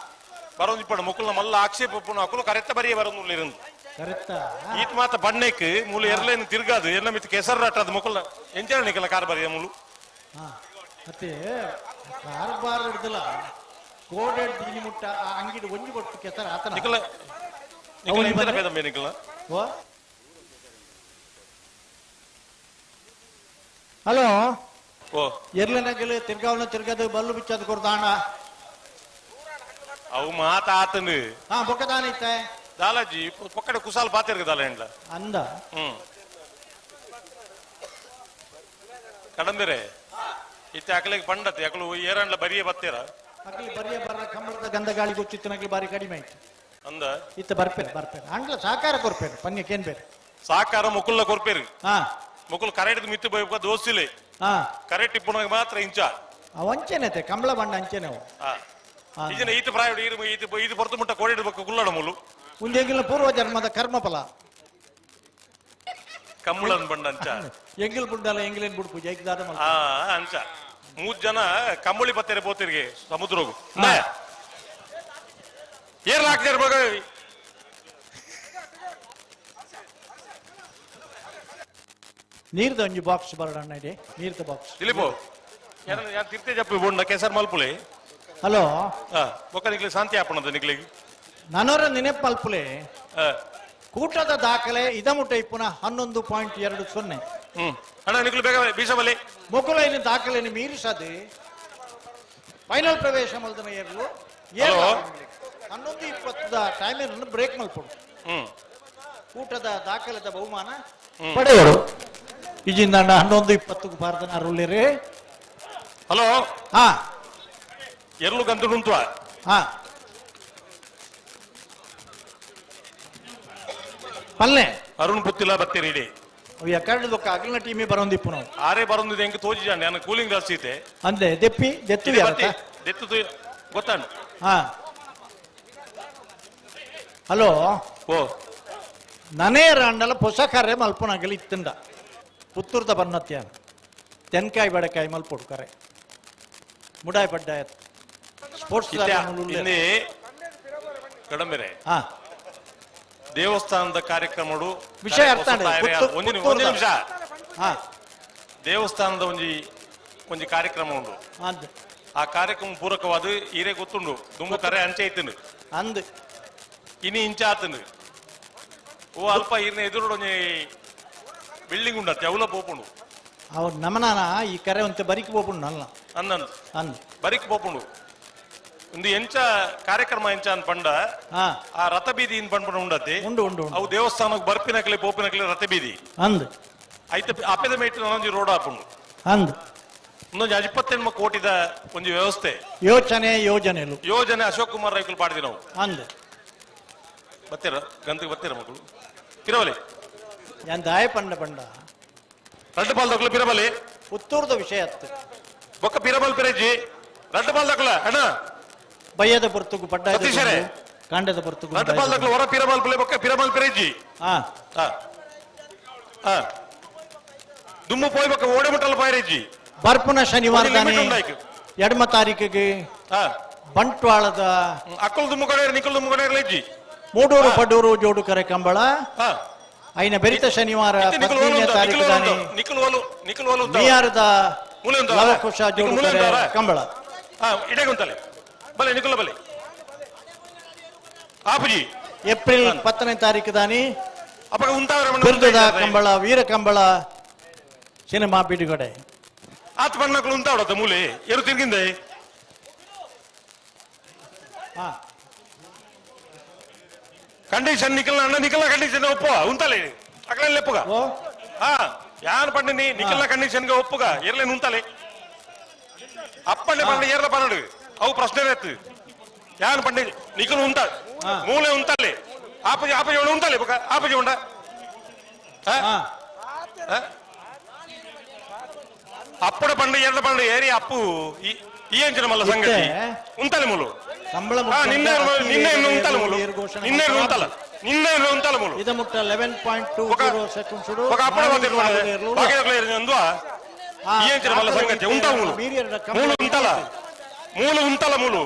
ಬರೋದು ಇಪ್ಪಡು ಮುಕ್ಕಲ್ನ ಮಲ್ಲ ಆಕ್ಷೇಪ ಅಕ್ಕಲು ಕರೆತ್ತ ಬರಿಯ ಬರೋದು ಇರಂದು ಈತ್ ಮಾತ ಬಣ್ಣಕ್ಕೆ ಮೂಲ ಎರಲೇನು ತಿರ್ಗಾದು ಎನ್ನ ಮಿತ್ತು ಕೆಸರು ಅಟ್ಟದ ಮುಕ್ಕಲ್ನ ಎಂಚರ ನಿಕಲ ಕಾರ್ ಬರಿಯ ಮೂಲು ಮತ್ತೆ ಕಾರ್ಬಾರ್ ಹಿಡ್ದಲ್ಲ ಕೋಡೆಡ್ ದಿನಿ ಮುಟ್ಟ ಅಂಗಿಡಿ ಒಂಜಿ ಕೊಟ್ಟು ಕೆಸರ ಆತನ ನಿಕಲ ನಿಕಲ ಇಂತರ ಬೇದಮ್ಮೆ ನಿಕಲ ಓ ಹಲೋ ಓ ಎರ್ಲನಾಗಲಿ ತಿರ್ಗಾದು ಬಲ್ಲು ಬಿಚ್ಚದು ಕೊಡ್ದಾಣ ಅವು ಮಾತ ಆತನು ಬೊಕ್ಕದಾನ ಇತ್ತೆ ದಾಲಾಜಿ ಪಕ್ಕಡೆ ಕುಸಾಲ್ ಪಾತಿರ್ಗ ದಾಲ ಹೆಂಡ್ಲ ಅಂದ ಕಡಂದಿರೆ ಇತ್ತೆ ಅಕಲಿಗೆ ಪಂಡತೆ ಅಕಲು ಏರಂಡ್ಲ ಬರಿಯ ಬತ್ತೀರ ಅಕಲಿ ಬರಿಯ ಬರ್ರ ಕಂಬಳದ ಗಂಧ ಗಾಳಿ ಗೊತ್ತಿತ್ತನಕಲಿ ಬಾರಿ ಕಡಿಮೆ ಆಯ್ತು ಅಂದ ಇತ್ತ ಬರ್ಪೇರು ಅಂಡ್ಲ ಸಾಕಾರ ಕೊರ್ಪೇರು ಪನ್ಯಕ್ಕೇನ್ ಬೇರೆ ಸಾಕಾರ ಮುಕುಲ್ನ ಕೊರ್ಪೇರು ಮುಕುಲ್ ಕರೆಕ್ಟ್ ಮಿತ್ತು ಬೈಕ ದೋಸ್ತಿಲೆ ಕರೆಕ್ಟ್ ಇಪ್ಪುನಾಗ ಮಾತ್ರ ಇಂಚ ಅವಂಚೆನತೆ ಕಂಬಳ ಬಂಡ ಅಂಚೆನೆ ಈಜಿನ ಈತ ಪ್ರಾಯ ಇದು ಬರ್ತು ಮುಟ್ಟ ಕೋಡಿಡ್ಬೇಕು ಕುಲ್ಲಡ ಮೂಲು ಮುಂದೆಂಗಿನ ಪೂರ್ವ ಜನ್ಮದ ಕರ್ಮಫಲ ಕಂಬಳನ್ ಬಂಡ ಅಂಚ ಎಂಗಿಲ್ ಬುಡ್ಡಲ್ಲ ಎಂಗಿಲೇನ್ ಬುಡ್ ಪೂಜೆ ಐಕ್ದಾದ ಅಂಚ 3 ಜನ ಕಂಬಳಿ ಪತ್ತೆರೆ ಪೋತಿರ್ಗೆ ಸಮುದ್ರಗು ಏರ್ ಹಾಕ್ತಾರ ಮಗ ನೀರ್ದ ಒಂಜಿ ಬಾಕ್ಸ್ ಬರಡಣ್ಣ ಇದೆ ನೀರ್ದ ಬಾಕ್ಸ್ ದಿಲೀಪು ಯಾನ್ ತಿರ್ತೆ ಜಪ್ಪಿ ಬೋಂಡ ಕೆಸರ್ ಮಲ್ಪುಲೆ ಹಲೋ ಬೊಕ್ಕ ನಿಕ್ಲಿ ಶಾಂತಿ ಆಪಣದ ನಿಕ್ಲಿಗೆ ನನೋರ ನೆನಪು ಮಲ್ಪುಲೆ ಕೂಟದ ದಾಖಲೆ ಇದಮುಟ್ಟ ಇಪ್ಪುನ 11.20 ಅಣ್ಣ ನಿಕ್ಲು ಬೇಗ ಬೀಸಬಲಿ ಮೊಕುಲೈನ ದಾಖಲೆಯನ್ನು ಮೀರಿಸದೆ ಫೈನಲ್ ಪ್ರವೇಶ ಮಲ್ದನ ಏರ್ಲು 11:20 ಟೈಮನ್ನು ಬ್ರೇಕ್ ಮಲ್ಪಡು ಕೂಟದ ದಾಖಲೆದ ಬಹುಮಾನ ಪಡೆಯೋರು ಇಜಿಂದ 11:20 ಬಾರ್ದನ ಅರುಳಿರಿ ಹಲೋ ಎರ್ಲು ಗಂತು ಉಂಟು ಪಲ್ಲೆ ಅರುಣ್ ಪುತ್ತಿಲ ಬತ್ತೀರಿ ಇಡಿ ಎಕಡೆ ಅಗಲಿನ ಟೀಮೇ ಬರೋಂದಿಪ್ಪು ನಾವು ಆರೇ ಬರೋದಿದೆ ಹೆಂಗೆ ತೋಜಿ ನಾನು ಕೂಲಿಂಗ್ ಜಾಸ್ತಿ ಐತೆ ಅಂದೆ ದೆತ್ತು ಗೊತ್ತಾಂಡು ಹಲೋ ಓ ನನೇ ರಾಂಡಲ ಹೊಸ ಕರೆ ಮಲ್ಪನಾಗಲಿ ಇತ್ತಂಡ ಪುತ್ತೂರ್ದ ಬನ್ನತ್ಯ ತೆನ್ಕಾಯಿ ಬಡಕಾಯಿ ಮಲ್ಪೊಡು ಕರೆ ಮುಡಾಯ್ ಪಡ್ಡಾಯ ಸ್ಪೋರ್ಟ್ಸ್ ಕಡಂಬೆರೆ ದೇವಸ್ಥಾನದ ಕಾರ್ಯಕ್ರಮಗಳು ವಿಷಯ ಅರ್ಥ ಒಂದು ನಿಮಿಷ ದೇವಸ್ಥಾನದ ಒಂಜಿ ಕಾರ್ಯಕ್ರಮ ಉಂಡು ಆ ಕಾರ್ಯಕ್ರಮ ಪೂರಕವಾದ ಈರೇ ಗೊತ್ತುಂಡು ತುಂಬ ಕರೆ ಅಂಚೆ ಐತನು ಅಂದ್ ಇನಿ ಇಂಚ ಆತನು ಓ ಅಲ್ಪ ಈರ್ನ ಎದುರು ಒಂಜಿ ಬಿಲ್ಡಿಂಗ್ ಉಂಡತ್ತೆ ಅವಲ ಪೋಪುಂಡು ಅವ್ರು ನಮನಾನ ಈ ಕರೆ ಒಂತೆ ಬರಿಕ್ ಪೋಪುಂಡು ಅಲ್ಲ ಅಂದ್ ಬರಿಕ್ ಪೋಪುಂಡು ಒಂದು ಎಂಚ ಕಾರ್ಯಕ್ರಮ ಎಂಚ ಅಂತ ಪಂಡ ಆ ರಥ ಬೀದಿ ಇನ್ ಪಂಡ ಉಂಡತಿ ಅವು ದೇವಸ್ಥಾನಕ್ಕೆ ಬರ್ಪಿನಕ್ಲೆ ಪೋಪಿನಕ್ಲೆ ರಥ ಬೀದಿ ಅಂದ್ ಐತೆ ಅಪ್ಪದ ಮೇಟ್ ಒಂಜಿ ರೋಡ್ ಹಾಪುಂಡು ಅಂದ್ ಇನ್ನೊಂದು 28 ಕೋಟಿದ ಒಂಜಿ ವ್ಯವಸ್ಥೆ ಯೋಜನೆ ಅಶೋಕ್ ಕುಮಾರ್ ರೈಕಲ್ ಪಾಡ್ದಿ ನಾವು ಅಂದ್ ಬತ್ತೀರ ಗಂತಿಗೆ ಬತ್ತೀರ ಮಕ್ಕಳು ಪಿರವಲಿ ಯಾನ್ ದಾಯ ಪಂಡ ರಡ್ಡು ಪಾಲ್ ದಕ್ಲ ಪಿರಬಲಿ ಪುತ್ತೂರ್ದ ವಿಷಯ ಅತ್ತು ಬೊಕ್ಕ ಪಿರಬಲ್ ಪಿರಜ್ಜಿ ರಡ್ಡು ಪಾಲ್ ದಕ್ಲ ಅಣ್ಣ ಬಯ್ಯದ ಪುರ್ತುಗು ಪಡ್ಡ ಕಾಂಡದ ಪುರ್ತುಗು ರಡ್ಡು ಪಾಲ್ ದಕ್ಲ ಹೊರ ಪಿರಬಲ್ ಪಿಲೆ ಬೊಕ್ಕ ಪಿರಬಲ್ ಪಿರಜ್ಜಿ ದುಮ್ಮು ಪೋಯ್ ಬೊಕ್ಕ ಓಡೆ ಮುಟ್ಟಲ್ ಪಾಯರೆಜ್ಜಿ ಬರ್ಪುನ ಶನಿವಾರ ಎಡಮ ತಾರೀಕಿಗೆ ಬಂಟ್ವಾಳದ ಅಕ್ಕಲ್ ದುಮ್ಮು ಕಡೆ ನಿಕ್ಕಲ್ ದುಮ್ಮು ಕಡೆ ಲೆಜ್ಜಿ ಮೂಡೂರು ಪಡೂರು ಜೋಡು ಕರೆ ಕಂಬಳ ಐನ ಬೆರಿತ ಶನಿವಾರ ನಿಯಾರದ ಲವಕುಶ ಜೋಡು ಕರೆ ಕಂಬಳ ಇಡೇ ಗೊಂತಲೆ ಬಲೆ ನಿಕ್ಕಲ ಬಲೆ ಆಪುಜಿ ಏಪ್ರಿಲ್ 10ನೇ ತಾರೀಕು ದಾನಿ ಅಪಗ ಉಂಟಾವರ ಬಿರುದದ ಕಂಬಳ ವೀರ ಕಂಬಳ ಸಿನಿಮಾ ಬಿಡುಗಡೆ ಆತ ಬಣ್ಣಗಳು ಉಂಟಾವಡತ್ತ ಮೂಲೆ ಎರಡು ತಿರ್ಗಿಂದೆ ಕಂಡೀಷನ್ ನಿಕಲ್ನ ಅಣ್ಣ ನಿಕಲ್ನ ಕಂಡೀಷನ್ ಒಪ್ಪುಗ ಉಂತಲೆ ಅಕಲಲ್ಲಿ ಲೆಪ್ಪುಗ ಯಾನ್ ಪಂಡಿನಿ ನಿಕಲ್ನ ಕಂಡೀಷನ್ಗೆ ಒಪ್ಪುಗ ಇರ್ಲೇನು ಉಂತಲೆ ಅಪ್ಪಣ್ಣೆ ಪಂಡ ಏರ್ಲ ಪನ್ನಡು ಅವು ಪ್ರಶ್ನೆ ರೇತು ಯಾನ್ ಪಂಡ ನಿಖಲು ಉಂಟ ಮೂಲೆ ಉಂಟಲ್ಲಿ ಆಪಜಿ ಆಪಜಿ ಉಂಡ ಉಂಟಲ್ಲಿ ಆಪಜಿ ಉಂಡ ಅಪ್ಪಡ ಪಂಡ ಏರ್ಲ ಪಂಡ ಏರಿ ಅಪ್ಪು ಈ ಅಂಚಿನ ಮಲ್ಲ ಸಂಗತಿ ಉಂಟಲ್ಲಿ ಮೂಲು ನಿನ್ನೆ ಉಂಟಲ್ಲ ಮೂಲು ನಿನ್ನೆ ಉಂಟಲ್ಲ ನಿನ್ನೆ ಉಂಟಲ್ಲ ಮೂಲು ಇದು ಮುಟ್ಟ 11.20 ಸೆಕೆಂಡ್ಸ್ ఒక అప్పుడు బాగా ఉందా ఈ అంచన మల్ల సంగతి ఉంటా మూలు మూలు ఉంటలా మూలు ఉంటల మూలు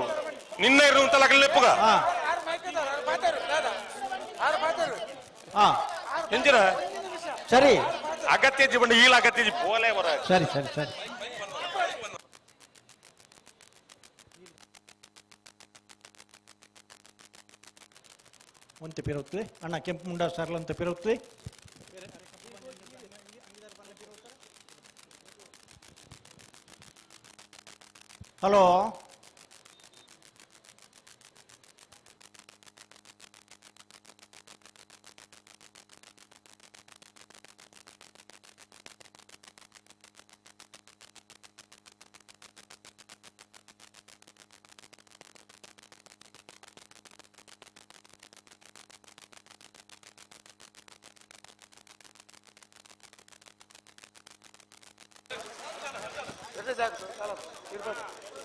నిన్నే ఉంటల అక్కడెప్పుగా ಎಂಜಿನ ಸರಿ ಅಗತ್ಯ ಜೀವನ ಈಲ ಅಗತ್ಯ ಪೋಲೆ ಬರ ಸರಿ ಸರಿ ಸರಿ ಒಂತೆ ಪೇರುತ್ತವೆ ಅಣ್ಣ ಕೆಂಪು ಮುಂಡ ಸರ್ಲ ಅಂತ ಪೇರುತ್ತವೆ ಹಲೋ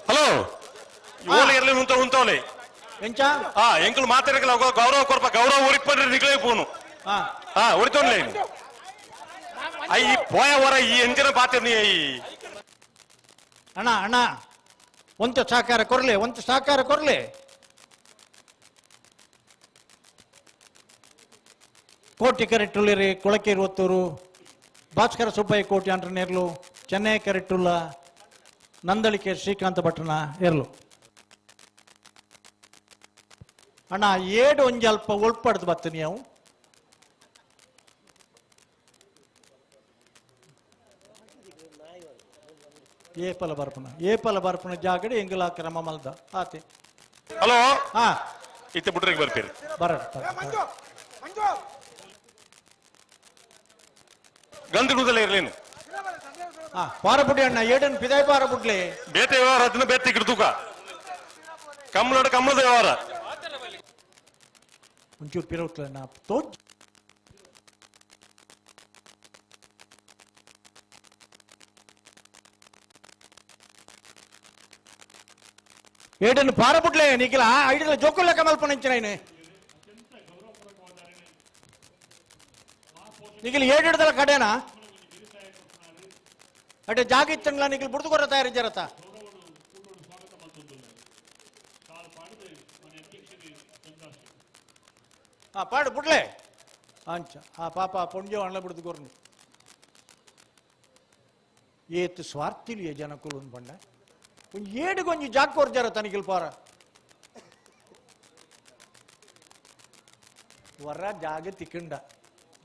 ಹಲೋ ಇವಳು ಇರ್ಲಿ ಉಂತವಳೆ ಎಂಚ ಎಂಕಲು ಮಾತಾಡಕಲ್ಲ ಗೌರವ ಕೊರಪ ಗೌರವ ಉರಿಪಂಡ್ರೆ ನಿಕ್ಲೇ ಪೋನು ಉರಿತೋನ್ಲೆ ಈ ಪೋಯ ವರ ಈ ಎಂಜಿನ ಪಾತ್ರ ನೀ ಅಣ್ಣ ಅಣ್ಣ ಒಂತ ಸಹಕಾರ ಕೊರ್ಲೆ ಒಂತ ಸಹಕಾರ ಕೊರ್ಲೆ ಕೋಟಿ ಕರೆಟ್ಟುಳ್ಳಿರಿ ಕೊಳಕೇರಿ ಒತ್ತೂರು ಭಾಸ್ಕರ ಸುಬ್ಬಯ್ಯ ಕೋಟಿ ಅಂಟ್ರ ನೇರ್ಲು ಚೆನ್ನೈ ಕರೆಟ್ಟುಲ್ಲ ನಂದಳಿಕೆ ಶ್ರೀಕಾಂತ ಭಟ್ರನ ಏರ್ಲು ಅಣ್ಣ ಏಡು ಒಂಜಿ ಅಲ್ಪ ಒಳ್ಪಡ್ದು ಬತ್ತೀನಿ ಅವು ಏಪಲ ಬರ್ಪನ ಜಾಗಡೆ ಎಂಗಲ ಕ್ರಮ ಮಲ್ದ ಆತೆ ಹಲೋ ಇತ್ತೆ ಬಿಟ್ರಿಗೆ ಬರ್ತೀರಿ ಬರ ಗಂಧಗುದಲ್ಲ ಇರ್ಲೇನು ಪಾರಬುಡ್ಡಿ ಅಣ್ಣ ಏಡನ್ ಪಿದಾಯ್ ಪಾರಬುಡ್ಲೆ ಬೇತೆ ವ್ಯವಹಾರ ಅದನ್ನ ಬೇತೆ ಕಿಡ್ತುಕ ಕಮ್ಮಲೋಡ ಕಮ್ಮಲದ ವ್ಯವಹಾರ ಒಂಚೂರು ಪಿರೌತ್ಲ ನಾ ತೋಜ್ ఏడని పారబుట్లే నీకు ఐడియా జోకుల్లో కమల్పనించిన ఆయన నీకు ఏడెడదల కడేనా అంటే జాగిత్తంలా నీకు బుడుదుకొర తయారు జరత పాడు బుడ్లే అంచ ఆ పాప పొంజో అಣ್ಣ బుడుదుకొరని ఏత్ స్వార్థిలు ఏ జనకులు పండ ఏడు కొంచెం జాగ్కోరు జర తనిఖీలు పోరా వర్ర జాగ తిక్కండ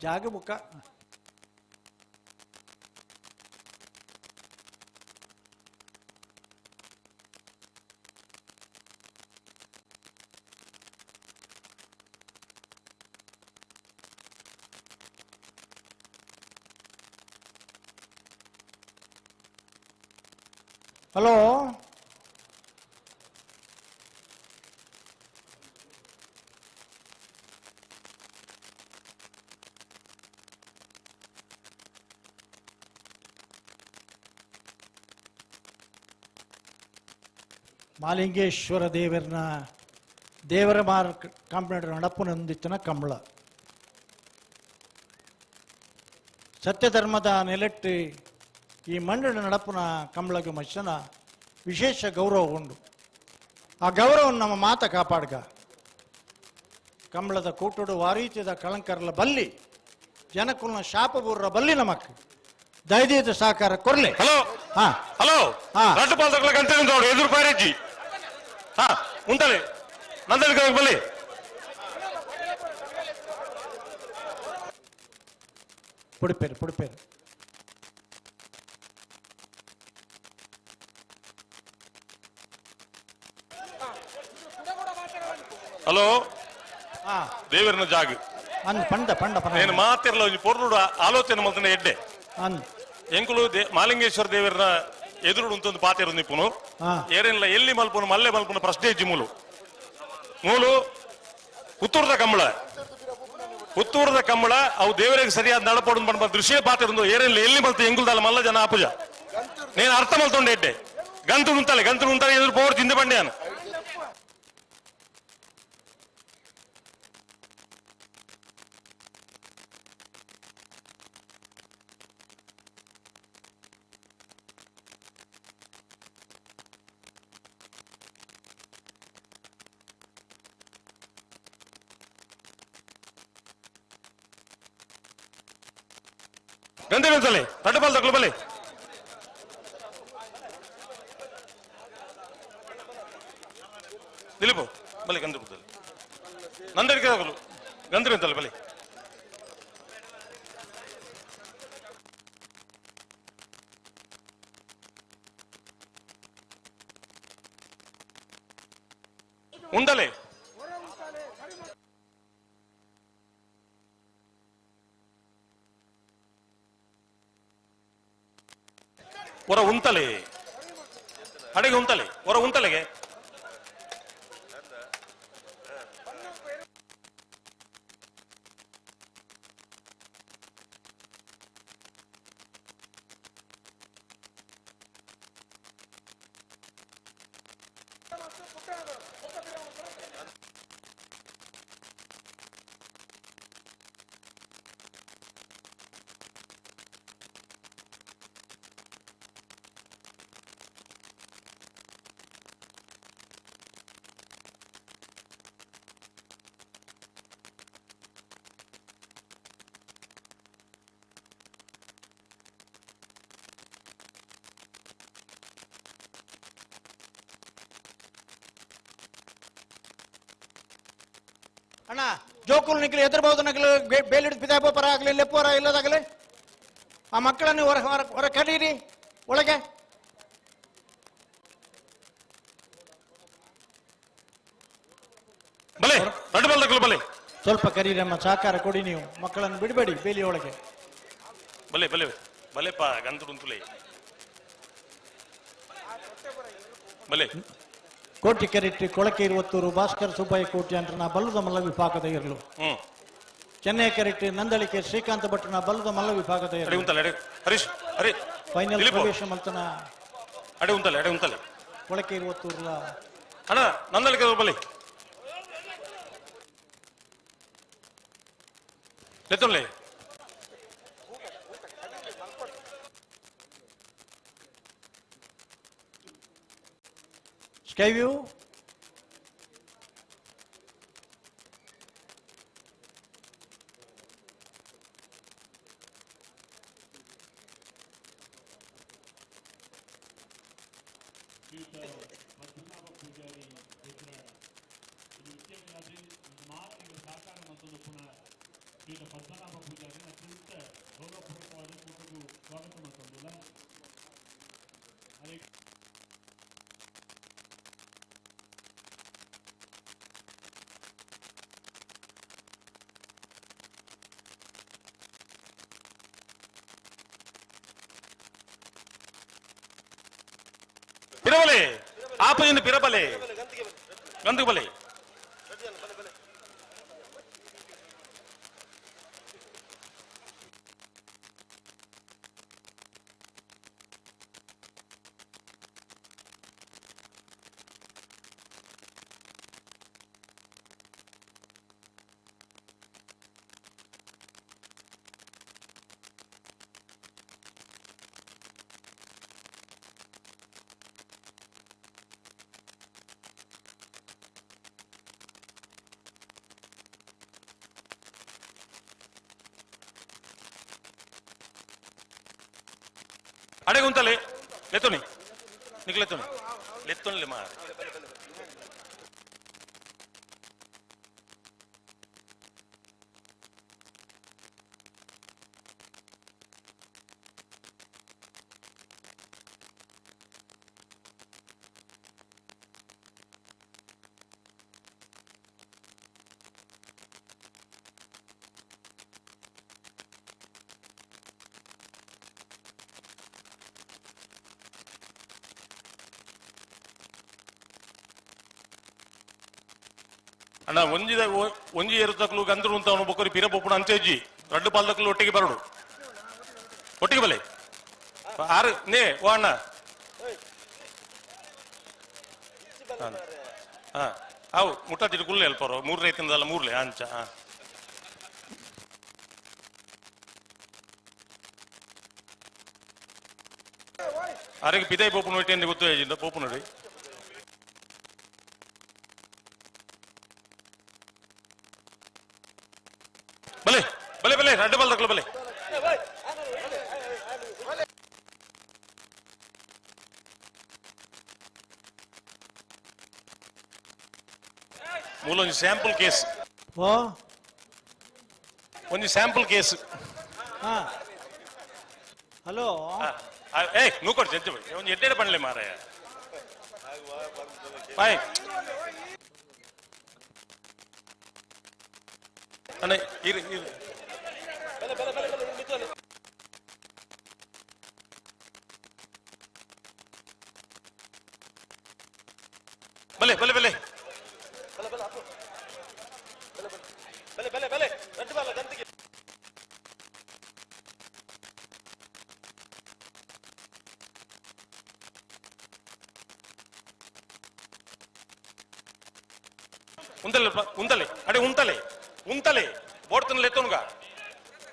జాగ బుక్క హలో ಮಾಲಿಂಗೇಶ್ವರ ದೇವರ ಮಾರ್ಕ್ ಕಾಂಪ್ಲೇಂಟ್ ನಡಪ್ಪು ನಂದಿತ್ತಿನ ಕಂಬಳ ಸತ್ಯಧರ್ಮದ ನೆಲೆಟ್ಟಿ ಈ ಮಂಡಳ ನಡಪುನ ಕಂಬಳಗೆ ಮನುಷ್ಯನ ವಿಶೇಷ ಗೌರವ ಉಂಡು ಆ ಗೌರವವನ್ನು ನಮ್ಮ ಮಾತ ಕಾಪಾಡ್ಗ ಕಂಬಳದ ಕೂಟುಡು ವಾರೀತ್ಯದ ಕಳಂಕರ್ಲ ಬಲ್ಲಿ ಜನಕುಲ್ನ ಶಾಪಬೂರ್ರ ಬಲ್ಲಿ ನಮಕ್ ದಯದೀತ ಸಹಕಾರ ಕೊರ್ಲೆ ಹಲೋ ಹಲೋ ರಾಜ್ಯಪಾಲ ಎದುರು ಪಾರೇಜಿ ಉಂಟಲೆ ನಂದಳಿ ಬಲ್ಲಿ ಪುಡಿಪೇರು ಹಲೋ ದೇವರನ ಜಾಗ నేను మాత్రలో పొర్రుడు ఆలోచన మొదలైన ఎడ్డే ఎంకులు మాలింగేశ్వర దేవర ఎదురుడు ఉంటుంది పాత ఎరుంది ఇప్పుడు ಏರೇನಿಲ್ಲ ಎಲ್ಲಿ ಮಲ್ಪುನು ಮಲ್ಲೆ ಮಲ್ಪುನು ಪ್ರಶ್ನೆ ಇಜ್ಜಿ ಮೂಲು ಪುತ್ತೂರದ ಕಂಬಳ ಅವು ದೇವರಿಗೆ ಸರಿಯಾದ ನಡಪಡು ಬಂದ ದೃಶ್ಯ ಪಾತ್ರ ಏರೇನಿಲ್ಲ ಎಲ್ಲಿ ಮಲ್ತು ಎಂಗುಲ್ದಲ್ಲ ಮಲ್ಲ ಜನ ಅಪುಜ నేను అర్థం అవుతుండే ఎట్టే గంతులు ఉంటాయి ఎదురు పోరు చింది పండి అని గంతి వెళ్తలే తట్టుపల్లి తక్కువ పల్లి ದಿಲೀಪು ಬಲಿ ಗಂಧ ಬಿಡ್ತಲ್ಲ ನಂದಡಿಕೆ ಆಗಲು ಗಂಧರಿ ಅಂತಲ್ಲ ಬಲಿ ಉಂಡಲೆ ಹೊರ ಉಂತಲೆ ಅಡೆಗೆ ಉಂತಲೆ ಹೊರ ಉಂತಲೆಗೆ ಅಣ್ಣ ಜೋಕುಲ್ ನಿಕ್ಲಿ ಎದುರ್ಬಹುದು ನಗಲು ಬೇಲಿಡ್ ಪಿತಾಪ ಪರ ಆಗಲಿ ಲೆಪ್ಪರ ಇಲ್ಲದಾಗಲಿ ಆ ಮಕ್ಕಳನ್ನು ಹೊರ ಕರೀರಿ ಒಳಗೆ ಸ್ವಲ್ಪ ಕರೀರಮ್ಮ ಸಹಕಾರ ಕೊಡಿ ನೀವು ಮಕ್ಕಳನ್ನು ಬಿಡಬೇಡಿ ಬೇಲಿ ಒಳಗೆ ಬಲೆ ಬಲೆ ಬಲೆಪ್ಪ ಗಂತುಂತುಲೆ ಬಲೆ ಕೋಟಿ ಕೆರೆಟ್ಟಿ ಕೊಳಕೆ 20 ಭಾಸ್ಕರ್ ಸುಬ್ಬಯ್ಯ ಕೋಟಿ ಅಂಟನ ಬಲ್ಲದ ಮಲ್ಲ ವಿಭಾಗದ ಇರಲು ಚೆನ್ನೈ ಕೆರೆಟ್ಟಿ ನಂದಳಿಕೆ ಶ್ರೀಕಾಂತ ಭಟ್ನ ಬಲ್ಲದ ಮಲ್ಲ ವಿಭಾಗದ ಫೈನಲ್ ಪ್ರವೇಶ ಮಂತನ ಕೊಳಕೆ 20 ಅಣ್ಣ ನಂದಳಿಕೆ ಬಲಿ ಲೆತ್ತೊಳ್ಳೆ Skyview. పిరబలే ఆపజింది పిరబలే గందుకు బలే అడగ ఉంతలే లేతోని నీకు లేతోని లేతోనిలే మా ಅಣ್ಣ ಒಂಜಿ ಏರುತಕ್ಲು ಗಂದ್ರು ಅಂತ ಅವನು ಬೊಕ್ಕರಿ ಪಿರ ಪೊಪ್ಪುನ ಅಂಚೆಜ್ಜಿ ರಡ್ಡು ಪಾಲ್ದಕ್ಲು ಒಟ್ಟಿಗೆ ಬರಡು ಒಟ್ಟಿಗೆ ಬಲೆ ಆರು ನೇ ಓ ಅಣ್ಣ ಹಾ ಅವು ಮುಟ್ಟತ್ತಿಟ್ಟು ಕುಲ್ಲೆ ಅಲ್ಪರು 3 ರೈತಿಂದಲ್ಲ 3 ಅಂಚ ಆರೆಗೆ ಪಿದೈ ಪೋಪು ನೋಟಿ ಅಂತ ಗೊತ್ತು ಪೋಪು ನೋಡಿ ಬಲೆ ಬಲೆ ಬಲೆ ರಡ್ಡು ಬಾಲ್ ತಕ್ಕಲು ಬಲೆ ಮೂಲ ಒಂದು ಸ್ಯಾಂಪಲ್ ಕೇಸ್ ಒಂದು ಸ್ಯಾಂಪಲ್ ಕೇಸ್ ಹಲೋ ಏ ನೂಕೊಡ್ ಜಡ್ಜ್ ಒಂದು ಎಡ್ಡೆ ಬಣ್ಲೆ ಮಾರಾಯ ಬಾಯ್ ಅಣ್ಣ ಇರು ಇರು ಬಲೆ ಬಲೆ ಬಲೆ ఉంతలే అడే ఉంతలే ఉంతలే బోర్డుతున్న లేతోనుగా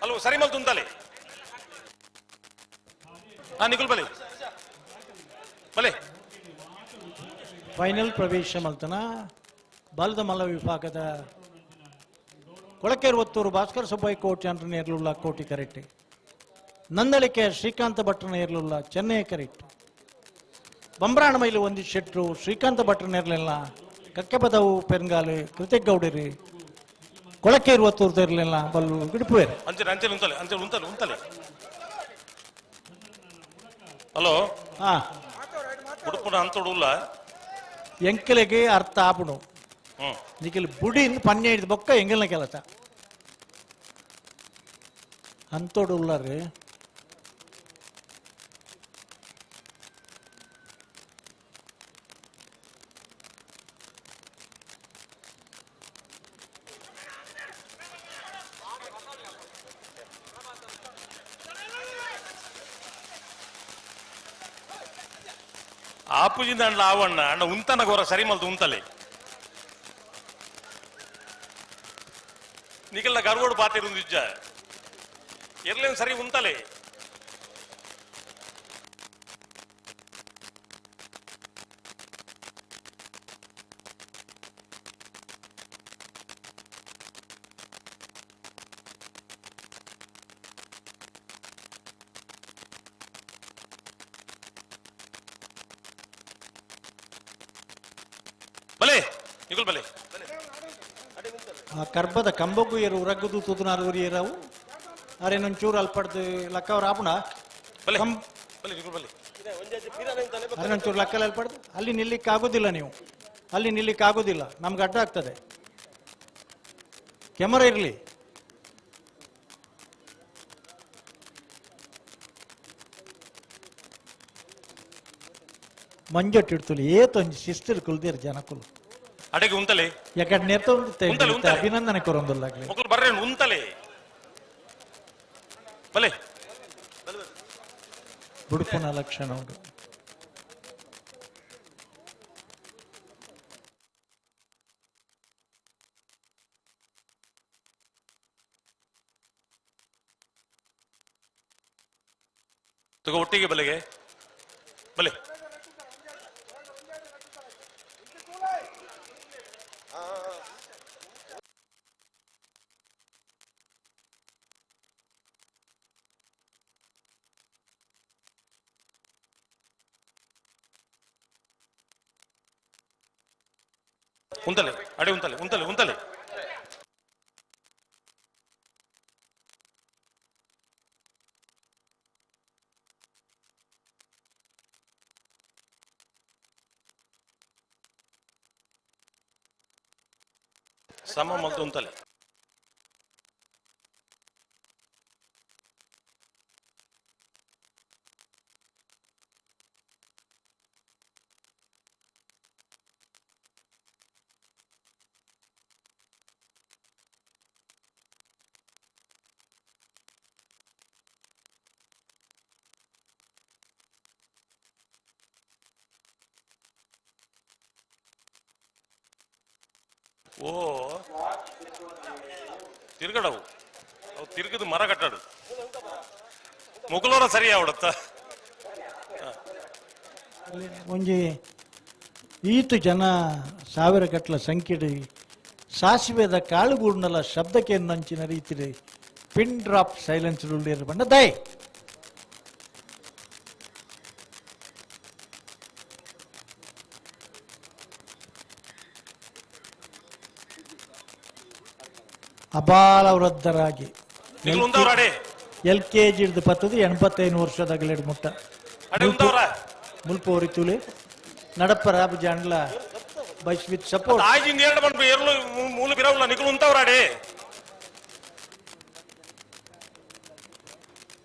అల్లు సరిమల్ తుంతలే ನಿಖುಲ್ ಬಲೆ ಬಲೆ ಫೈನಲ್ ಪ್ರವೇಶ ಮಲ್ತನ ಬಲದ ಮಲ್ಲ ವಿಭಾಗದ ಕೊಳಕೇರು ಒತ್ತೂರು ಭಾಸ್ಕರ ಸುಬ್ಬಯ್ಯ ಕೋಟಿ ಅಂದ್ರ ನೇರ್ಲುಲ್ಲ ಕೋಟಿ ಕರೆಕ್ಟ್ ನಂದಳಿಕೆ ಶ್ರೀಕಾಂತ ಭಟ್ರ ನೇರ್ಲುಲ್ಲ ಚೆನ್ನೈ ಕರೆಕ್ಟ್ ಬಂಬ್ರಾಣ ಮೈಲು ಒಂದು ಶೆಟ್ರು ಶ್ರೀಕಾಂತ ಭಟ್ರ ನೇರ್ಲಿಲ್ಲ ಕಕ್ಕೆಪದವು ಪೆರಂಗಾಲು ಕೃತಿಗೌಡರಿ ಕೊಳಕೇರು ಒತ್ತೂರು ತೆರಲಿಲ್ಲ ಬಲ್ಲು ಗಿಡಿಪುವೇರು ಅಂಚೆ ಅಂಚೆ ಉಂತಲೆ ಅಂಚೆ ಉಂತಲೆ ಉಂತಲೆ ಹಲೋ ಉಡುಪುನ ಅಂತೋಡುಲ್ಲ ಎಂಕಲೆಗೆ ಅರ್ಥ ಆಪುಡು ನಿಖಿಲ್ ಬುಡಿ ಪನ್ನೆ ಹಿಡಿದು ಬೊಕ್ಕ ಎಂಗಲ್ನ ಕೆಲಸ ಅಂತೋಡು ಉಳ್ಳಾರಿ ಆಪುಜಿಂದ ಅಂಡ್ಲ ಆವಣ್ಣ ಅಣ್ಣ ಉಂತನ ಗೋರ ಸರಿ ಮಲ್ತು ಉಂತಲೆ ನಿಖಿಲ್ನ ಗರ್ವೋಡು ಪಾತಿರು ನಿಜ ಎರ್ಲೇನು ಸರಿ ಉಂತಲೆ ಬಲೆ ನಿಖಿಲ್ ಬಲೆ ಆ ಕರ್ಬದ ಕಂಬಗು ಏರು ಉರಗದು ತೂತುನಾರು ಏರಾವು ಅರೇನೊಂಚೂರು ಅಲ್ಪಡ್ದು ಲಕ್ಕವ್ರ ಆಪುಣ ಅರೇನೊಂಚೂರು ಲಕ್ಕಲ್ಲಿ ಅಲ್ಪಡ್ದು ಅಲ್ಲಿ ನಿಲ್ಲಿಕ್ಕೆ ಆಗೋದಿಲ್ಲ ನೀವು ಅಲ್ಲಿ ನಿಲ್ಲಿಕ್ಕೆ ಆಗೋದಿಲ್ಲ ನಮ್ಗೆ ಅಡ್ಡ ಆಗ್ತದೆ ಕ್ಯಾಮರಾ ಇರಲಿ ಮಂಜೊಟ್ಟಿಡ್ತುಲಿ ಏತೊಂದು ಶಿಸ್ತಿರ್ ಕುಲ್ದಿರ್ ಜನಕುಲು ಅಡೆಗೆ ಉಂತಲೆ ಯಾಕಡೆ ನೇರ್ತೊಂದು ಅಭಿನಂದನೆ ಕೊರೊಂದುಲ್ಲಾಗ್ಲಿ ಮಕ್ಕಳು ಬರ್ರೆ ಉಂತಲೆ ಬಲೆ ಬುಡುಪುನ ಲಕ್ಷಣ ಉಂಟು ತಗೋ ಒಟ್ಟಿಗೆ ಬಲೆಗೆ ಬಲೆ ಉಂತಲೆ ಅಡೆ ಉಂತಲೆ ಉಂತಲೆ ಉಂತಲೆ ಸಮ ಮಲ್ತು ಉಂತಲೆ ಓ ತಿರ್ಗಡವು ಅವು ತಿರ್ಗದು ಮರ ಕಟ್ಟಾಡು ಮುಗುಲೋರ ಸರಿ ಅವಡತ್ತ ಒಂಜಿ ಈತು ಜನ ಸಾವಿರ ಗಟ್ಟಲ ಸಂಖ್ಯೆಡು ಸಾಸಿವೆದ ಕಾಳು ಬೂರ್ನಲ ಶಬ್ದಕ್ಕೆ ನಂಚಿನ ರೀತಿ ಪಿನ್ ಡ್ರಾಪ್ ಸೈಲೆನ್ಸ್ ಉಳ್ಳೇರು ಬಂಡ ದಯ್ ಅಪಾಲ ವೃದ್ಧರಾಗಿ LKG ಹಿಡಿದು ಪತ್ತದು 85 ವರ್ಷದಾಗಲೇಡು ಮುಟ್ಟ ಮುಲ್ಪ ತುಳಿ ನಡಪ ರಾಬ್ ಜಾಂಡ್ಲ ಬೈಸ್ ವಿತ್ ಸಪೋರ್ಟ್ ಆಯ್ಜಿಂದ ಎರಡು ಬಂದು ಎರಲು ಮೂಲ ಬಿರವಲ್ಲ ನಿಕಲು ಉಂತವರಾಡೆ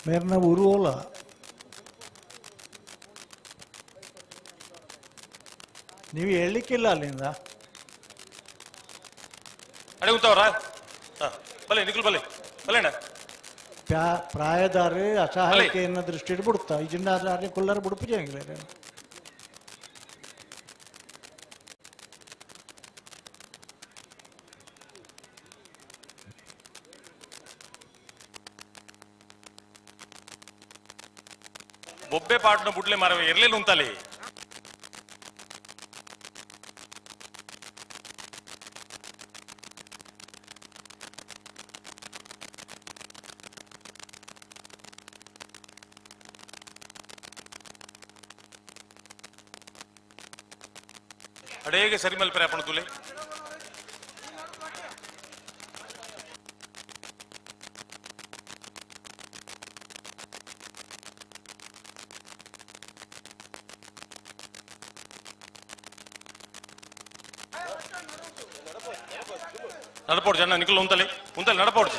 ಮೇರ್ನ ಉರುವೋಲ ನೀವು ಹೇಳಲಿಕ್ಕಿಲ್ಲ ಅಲ್ಲಿಂದ ಅಡೆ ಉಂತವರ ಬಲೆ ನಿಕಲು ಬಲೆ ಬಲೆಣ್ಣ ಪ್ರಾಯದಾರು ಅಸಹಾಯಕೆಯನ್ನ ದೃಷ್ಟಿ ಬಿಡುತ್ತಾ ಈ ಜಿನ್ನ ಕೊಲ್ಲರ ಬಿಡುಪು ಜಂಗಿಲ್ಲ ಬೊಬ್ಬೆ ಪಾಟ್ನ ಬುಡ್ಲೆ ಮಾರವೆ ಇರ್ಲಿಲ್ಲ ಉಂತಲ್ಲಿ ಅಡೇಗೆ ಸರಿ ಮಲ್ಪರೆ ಅಪ್ಪಣ ತುಲೆ నడపడు జన్న నికులు ఉంతలి ఉంతలి నడపడు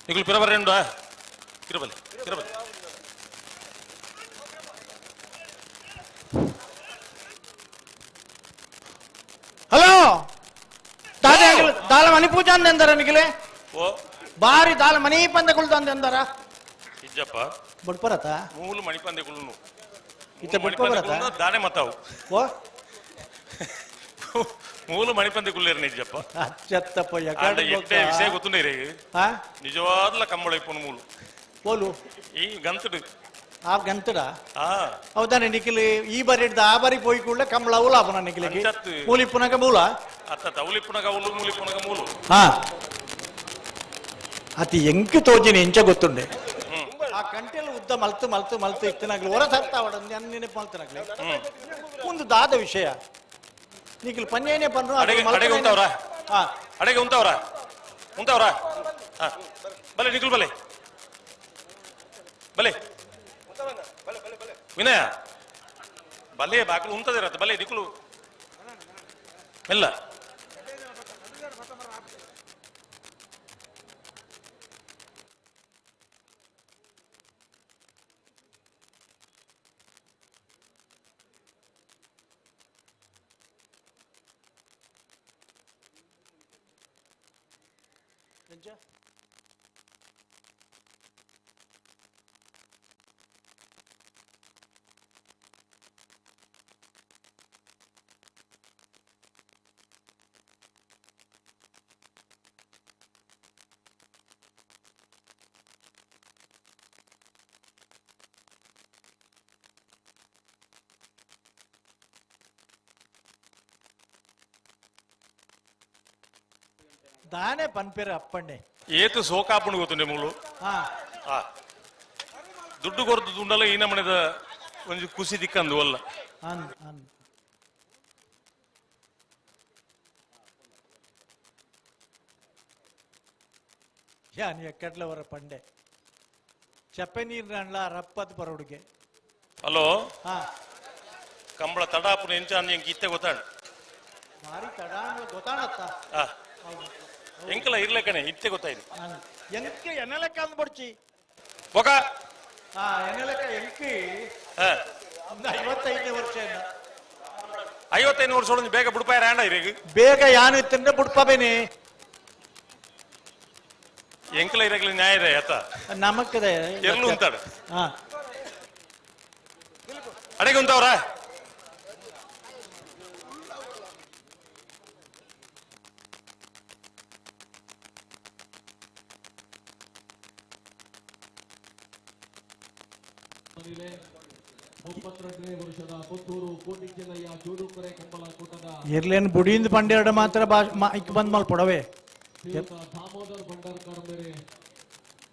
నికులు పిరవరేండు కిరబలి కిరబలి ಹಲೋ ದಾಲ ಮನಿ ಪೂಜಾ ಅಂದೆಂದಾರ ನಿಖಿಲೆ ಓ ಬಾರಿ ದಾಲ ಮನಿ ಪಂದೆಗಳು ಅಂದೆಂದಾರ ಇಜ್ಜಪ್ಪ ಬಡ್ಪರತ ಮೂಲು ಮಣಿಪಂದೆಗಳು ಇತ್ತ ಬಡ್ಪರತ ದಾನೆ ಮತ್ತಾವು ಓ ಮೂಲು ಮಣಿಪಂದೆಗಳು ನಿಜಪ್ಪ ಅಚ್ಚತ್ತಪ್ಪ ಎಟ್ಟೆ ವಿಷಯ ಗೊತ್ತುಂಡೆ ರೇ ನಿಜವಾದ್ಲ ಕಂಬಳ ಇಪ್ಪನು ಮೂಲು ಪೋಲು ಈ ಗಂತಡು ಆ ಗಂತಡ ಹೌದಾನೆ ನಿಖಿಲ್ ಈ ಬಾರಿ ಹಿಡ್ದ ಆ ಬಾರಿ ಪೋಯಿ ಕೂಡಲೇ ಕಂಬಳ ಅವಲ ಅಪ್ಪನ ನಿಖಿಲಿಗೆ ಮೂಲಿಪ್ಪುನಗ ಮೂಲ ಅತ್ತ ತೌಲಿಪ್ಪುನಗ ಅವಲು ಮೂಲಿಪ್ಪುನಗ ಮೂಲು ಹಾ ಅತಿ ಎಂಕ್ ತೋಜಿನಿ ಎಂಚ ಗೊತ್ತುಂಡೆ ಆ ಕಂಟೆಲ್ಲ ಉದ್ದ ಮಲ್ತು ಮಲ್ತು ಮಲ್ತು ಇತ್ತನಾಗ್ಲಿ ಹೊರ ಸರ್ತಾವಡ ನೆನಪು ಮಲ್ತನಾಗ್ಲಿ ಒಂದು ದಾದ ವಿಷಯ ನಿಖಿಲ್ ಪನ್ನೇನೆ ಪನ್ರು ಅಡೆಗೆ ಉಂತವ್ರ ಅಡೆಗೆ ಉಂತವ್ರ ಉಂತವ್ರ ಬಲೆ ನಿಖಿಲ್ ಬಲೆ ಬಲೆ ವಿನಯ ಬಲೆ ಬಾಕಲು ಉಂತದಿರತ್ತೆ ಬಲೆ ನಿಖಲು ಇಲ್ಲ ದಾನೆ ಪನ್ಪೇರ ಅಪ್ಪಣ್ಣೆ ಏತು ಸೋಕಾಪುಣ್ ಗೊತ್ತುಂಡೆ ಮೂಲು ದುಡ್ಡು ಕೊರತು ದುಂಡಲ್ಲ ಈ ನಮ್ಮನೆದ ಒಂಜಿ ಖುಷಿ ದಿಕ್ಕಂದು ಅಲ್ಲ ಯಾನ್ ಎಕ್ಕಡ್ಲವರ ಪಂಡೆ ಚಪ್ಪೆ ನೀರ್ ನಂಡ್ಲ ರಪ್ಪದ್ ಪರೋಡ್ಗೆ ಹಲೋ ಕಂಬಳ ತಡಾಪುನ ಎಂಚ ಅಂದ್ ಎಂಕ್ ಇತ್ತೆ ಗೊತ್ತಾಣ ಮಾರಿ ತಡ ಗೊತ್ತಾಣತ್ತ ಎಂಕಲ ಇರ್ಲೆಕ್ಕನೆ ಇತ್ತೆ ಗೊತ್ತಾಯ್ತು ಎಂಕ ಎನ್ನ ಲೆಕ್ಕ ಅಂದ್ ಬಡ್ಚಿ ಒಕ ಎನ್ನ ಲೆಕ್ಕ ಎಂಕಿ 55 ವರ್ಷ 55 ವರ್ಷ ಬೇಗ ಬುಡ್ಪಾಯ ರಾಂಡ ಇರೇಗ ಬೇಗ ಯಾನು ಇತ್ತಂದ್ರೆ ಬುಡ್ಪಬೇನೆ ಎಂಕಲ ಇರಗಲಿ ನ್ಯಾಯ ಇದೆ ಆತ ನಮಕ್ಕದೆ ಎರ್ಲು ಅಂತಾಡು ಅಡೆಗೆ ಉಂಟವ್ರ ಇರ್ಲೇನು ಬುಡಿಯಿಂದ ಪಂಡೆರಡು ಮಾತ್ರ ಇಕ್ ಬಂದ್ ಮಲ್ ಪೊಡವೆ ದಾಮೋದರ್ ಭಂಡಾರ್ಕರ್ ಬೇರೆ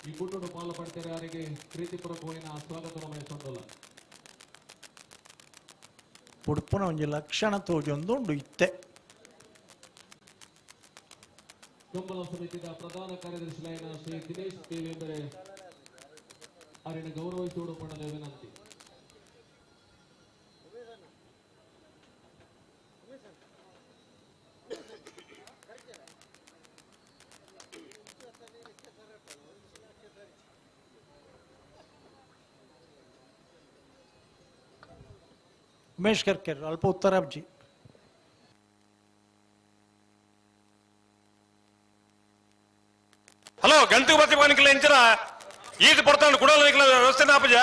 ಈ ಕೂಟದ ಪಾಲು ಪಡ್ತಾರೆ ಅವರಿಗೆ ಪ್ರೀತಿಪೂರ್ವಕమైన ಸ್ವಾಗತವನ್ನು ಬಯಸೋಲ್ಲ ಉಡುಪುನ ಒಂಜಿ ಲಕ್ಷಣ ತೋಜೊಂದು ಇತ್ತೆ ಬೆಂಬಲ ಸಮಿತಿಯ ಪ್ರಧಾನ ಕಾರ್ಯದರ್ಶಿಯಾದ ಶ್ರೀ ದಿನೇಶ್ ದೇವೇಂದ್ರ ಅವರನ್ನು ಗೌರವಿಸುವುದು ಪಡೆದ ವಿನಂತಿ. उमेश करकर अल्प उत्तर जी ಹಲೋ ಗಂಟು ಬತ್ತಿ ಬನಿಕಲ ಎಂಚರ ಈದ್ ಪಡ್ತಾಂಡು ಕುಡಲ ನಿಕಲ ವ್ಯವಸ್ಥೆ ನಾಪಜ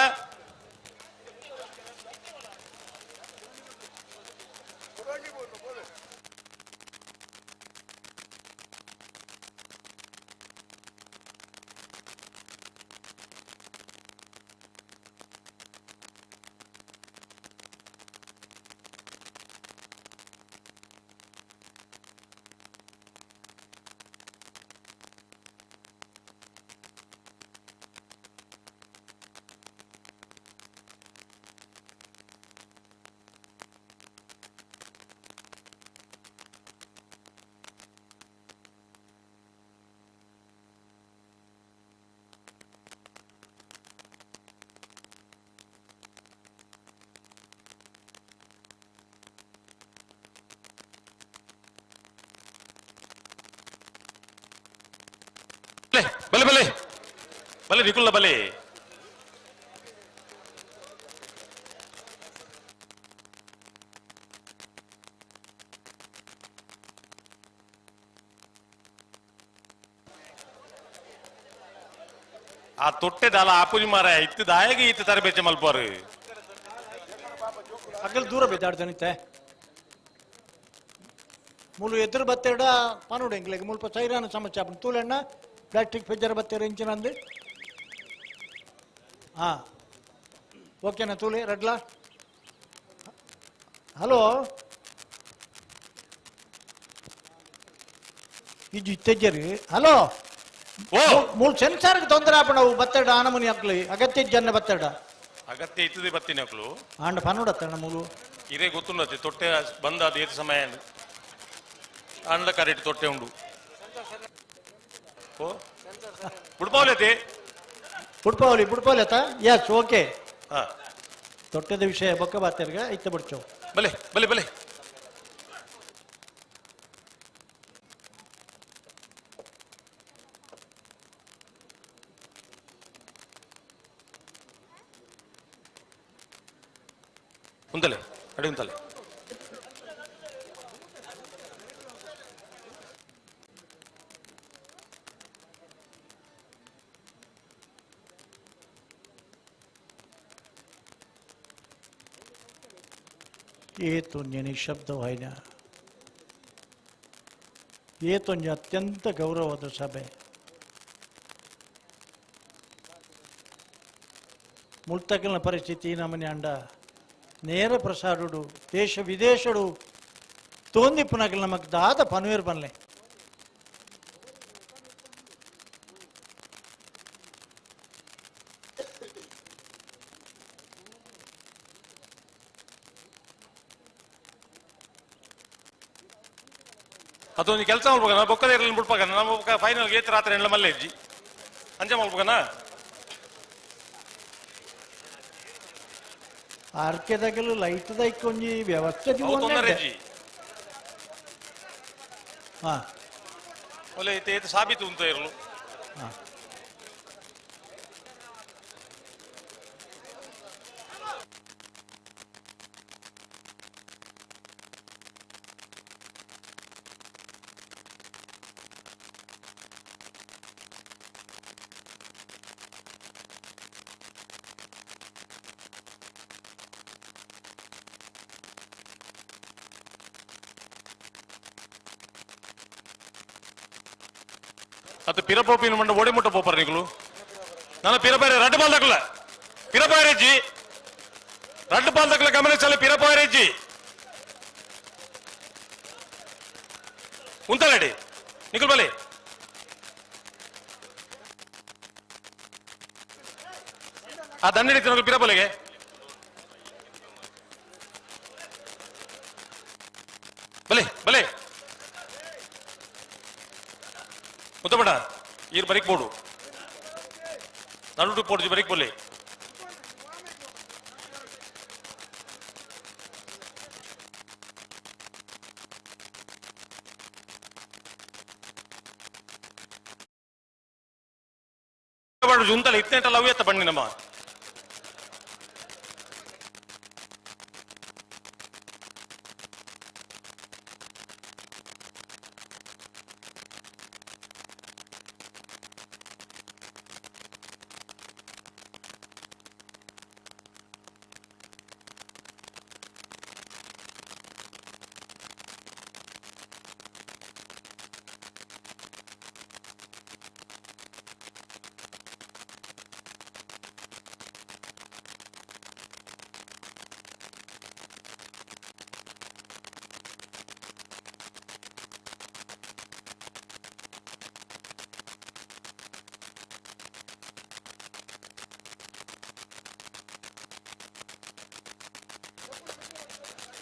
ಬಲೆ ಬಲೆ ಬಲೆ ನಿಕುಲ್ಲ ಬಲೆ ಆ ತೊಟ್ಟೆ ದಾಲ ಆಪುಜಿ ಮಾರ ಇತ್ತು ದಾಯಗೆ ಇತ್ತು ತರಬೇತಿ ಮಲ್ಪಾರು ಅಗಲ್ ದೂರ ಬೆದ್ದಾಡ್ದನಿತ್ತೆ ಮೂಲು ಎದುರು ಬತ್ತೆಡ ಪನುಡು ಎಂಗ್ಲೆಗೆ ಮುಲ್ಪ ಸೈರಾನ ಸಮಸ್ಯೆ ಆಪುಂಡು ತೂಲೆಣ್ಣ ಪ್ಲಾಸ್ಟಿಕ್ ಫೆಜ್ಜರ್ ಬತ್ತೆರ ಇಂಚಿನ ಅಂದು ಹಾ ಓಕೆನಾ ತೂಲೆ ರಡ್ಲಾ ಹಲೋ ಇದು ಇತ್ತೆಜ್ಜರಿ ಹಲೋ ಮೂಲ ಸೆನ್ಸಾರ್ಗೆ ತೊಂದರೆ ಆಪಣವು ಬತ್ತೆಡ ಆನಮನಿ ಹಾಕ್ಲಿ ಅಗತ್ಯ ಜನ ಬತ್ತೆಡ ಅಗತ್ಯ ಇತ್ತದೆ ಬತ್ತಿನ ಮಕ್ಕಳು ಆಂಡ ಪನುಡತ್ತಣ್ಣ ಮೂಲು ಇರೇ ಗೊತ್ತುಂಡತಿ ತೊಟ್ಟೆ ಬಂದ ಅದು ಏತು ಸಮಯ ಅಂಡ ಕರೆಕ್ಟ್ ತೊಟ್ಟೆ ಉಂಡು ಓ ಬುಡ್ಪಾವಲಿ ಬುಡ್ಪಾವಲಿ ಬುಡ್ಪಾವಲಿತ ಯಸ್ ಓಕೆ ತೊಟ್ಟೆದ ವಿಷಯ ಬೊಕ್ಕ ಬಾತೆರ್ಗ ಇತ್ತ ಬಿಡ್ಚೋ ಬಲೆ ಬಲೆ ಬಲೆ ಉಂತಲೆ ಅಡಿ ಉಂತಲೆ ये तो निशब्द व्हायना ये तो अत्यंत गौरवದ ಸಭೆ ಮುಲ್ತಕಲ್ನ ಪರಿಸ್ಥಿತಿ ನಮ್ಮನೆ ಅಂಡ ನೇರ ಪ್ರಸಾರುಡು ದೇಶ ವಿದೇಶಡು ತೋಂದಿ ಪುನಕಲ್ ನಮಕ್ ದಾದ ಪನ್ವೇರ್ ಬನ್ಲೆ ಅದೊಂದು ಕೆಲಸ ಮಾಡ್ಬೇಕನ ಬೊಕ್ಕದ ಇರಲಿ ಬಿಡ್ಬೇಕನ ನಮ್ಮ ಫೈನಲ್ ಏತ್ ರಾತ್ರಿ ಎಲ್ಲ ಮಲ್ಲೆ ಇಜ್ಜಿ ಅಂಜ ಮಾಡ್ಬೇಕನ ಆರ್ಕೆದಾಗಲು ಲೈಟ್ ದೈಕೊಂಜಿ ವ್ಯವಸ್ಥೆ ತೊಂದರೆ ಇಜ್ಜಿ ಹಾ ಒಲೆ ಏತು ಸಾಬೀತು ಅಂತ ಇರಲು ಅದು ಪಿರಪೋಪಿನ ಮಂಡ ಓಡಿ ಮುಟ್ಟ ಪೋಪರ್ ನೀಗಳು ನಾನು ಪಿರಪಾರಿ ರಡ್ಡು ಬಾಲ್ ತಕ್ಕಲ ಪಿರಪಾರಿಜ್ಜಿ ರಡ್ಡು ಬಾಲ್ ತಕ್ಕಲ ಗಮನಿಸಲ್ಲ ಪಿರಪಾರಿಜ್ಜಿ ಉಂತಲಡಿ ನಿಖಲ್ ಬಲಿ ಆ ದಂಡಿ ತಿನ್ನಲು ಪಿರಪಲಿಗೆ ಬಲೆ ಬಲೆ ಮುತ್ತಪಡ ಈರ್ ಬರಿಕ್ ಬೋಡು ನಡುಟು ಪೋಡ್ಜಿ ಬರಿಕ್ ಬೋಲೆ ಜುಂತಲ್ಲ ಇತ್ತೇಂಟಲ್ಲ ಅವು ಎತ್ತ ಬಣ್ಣಿ ನಮ್ಮ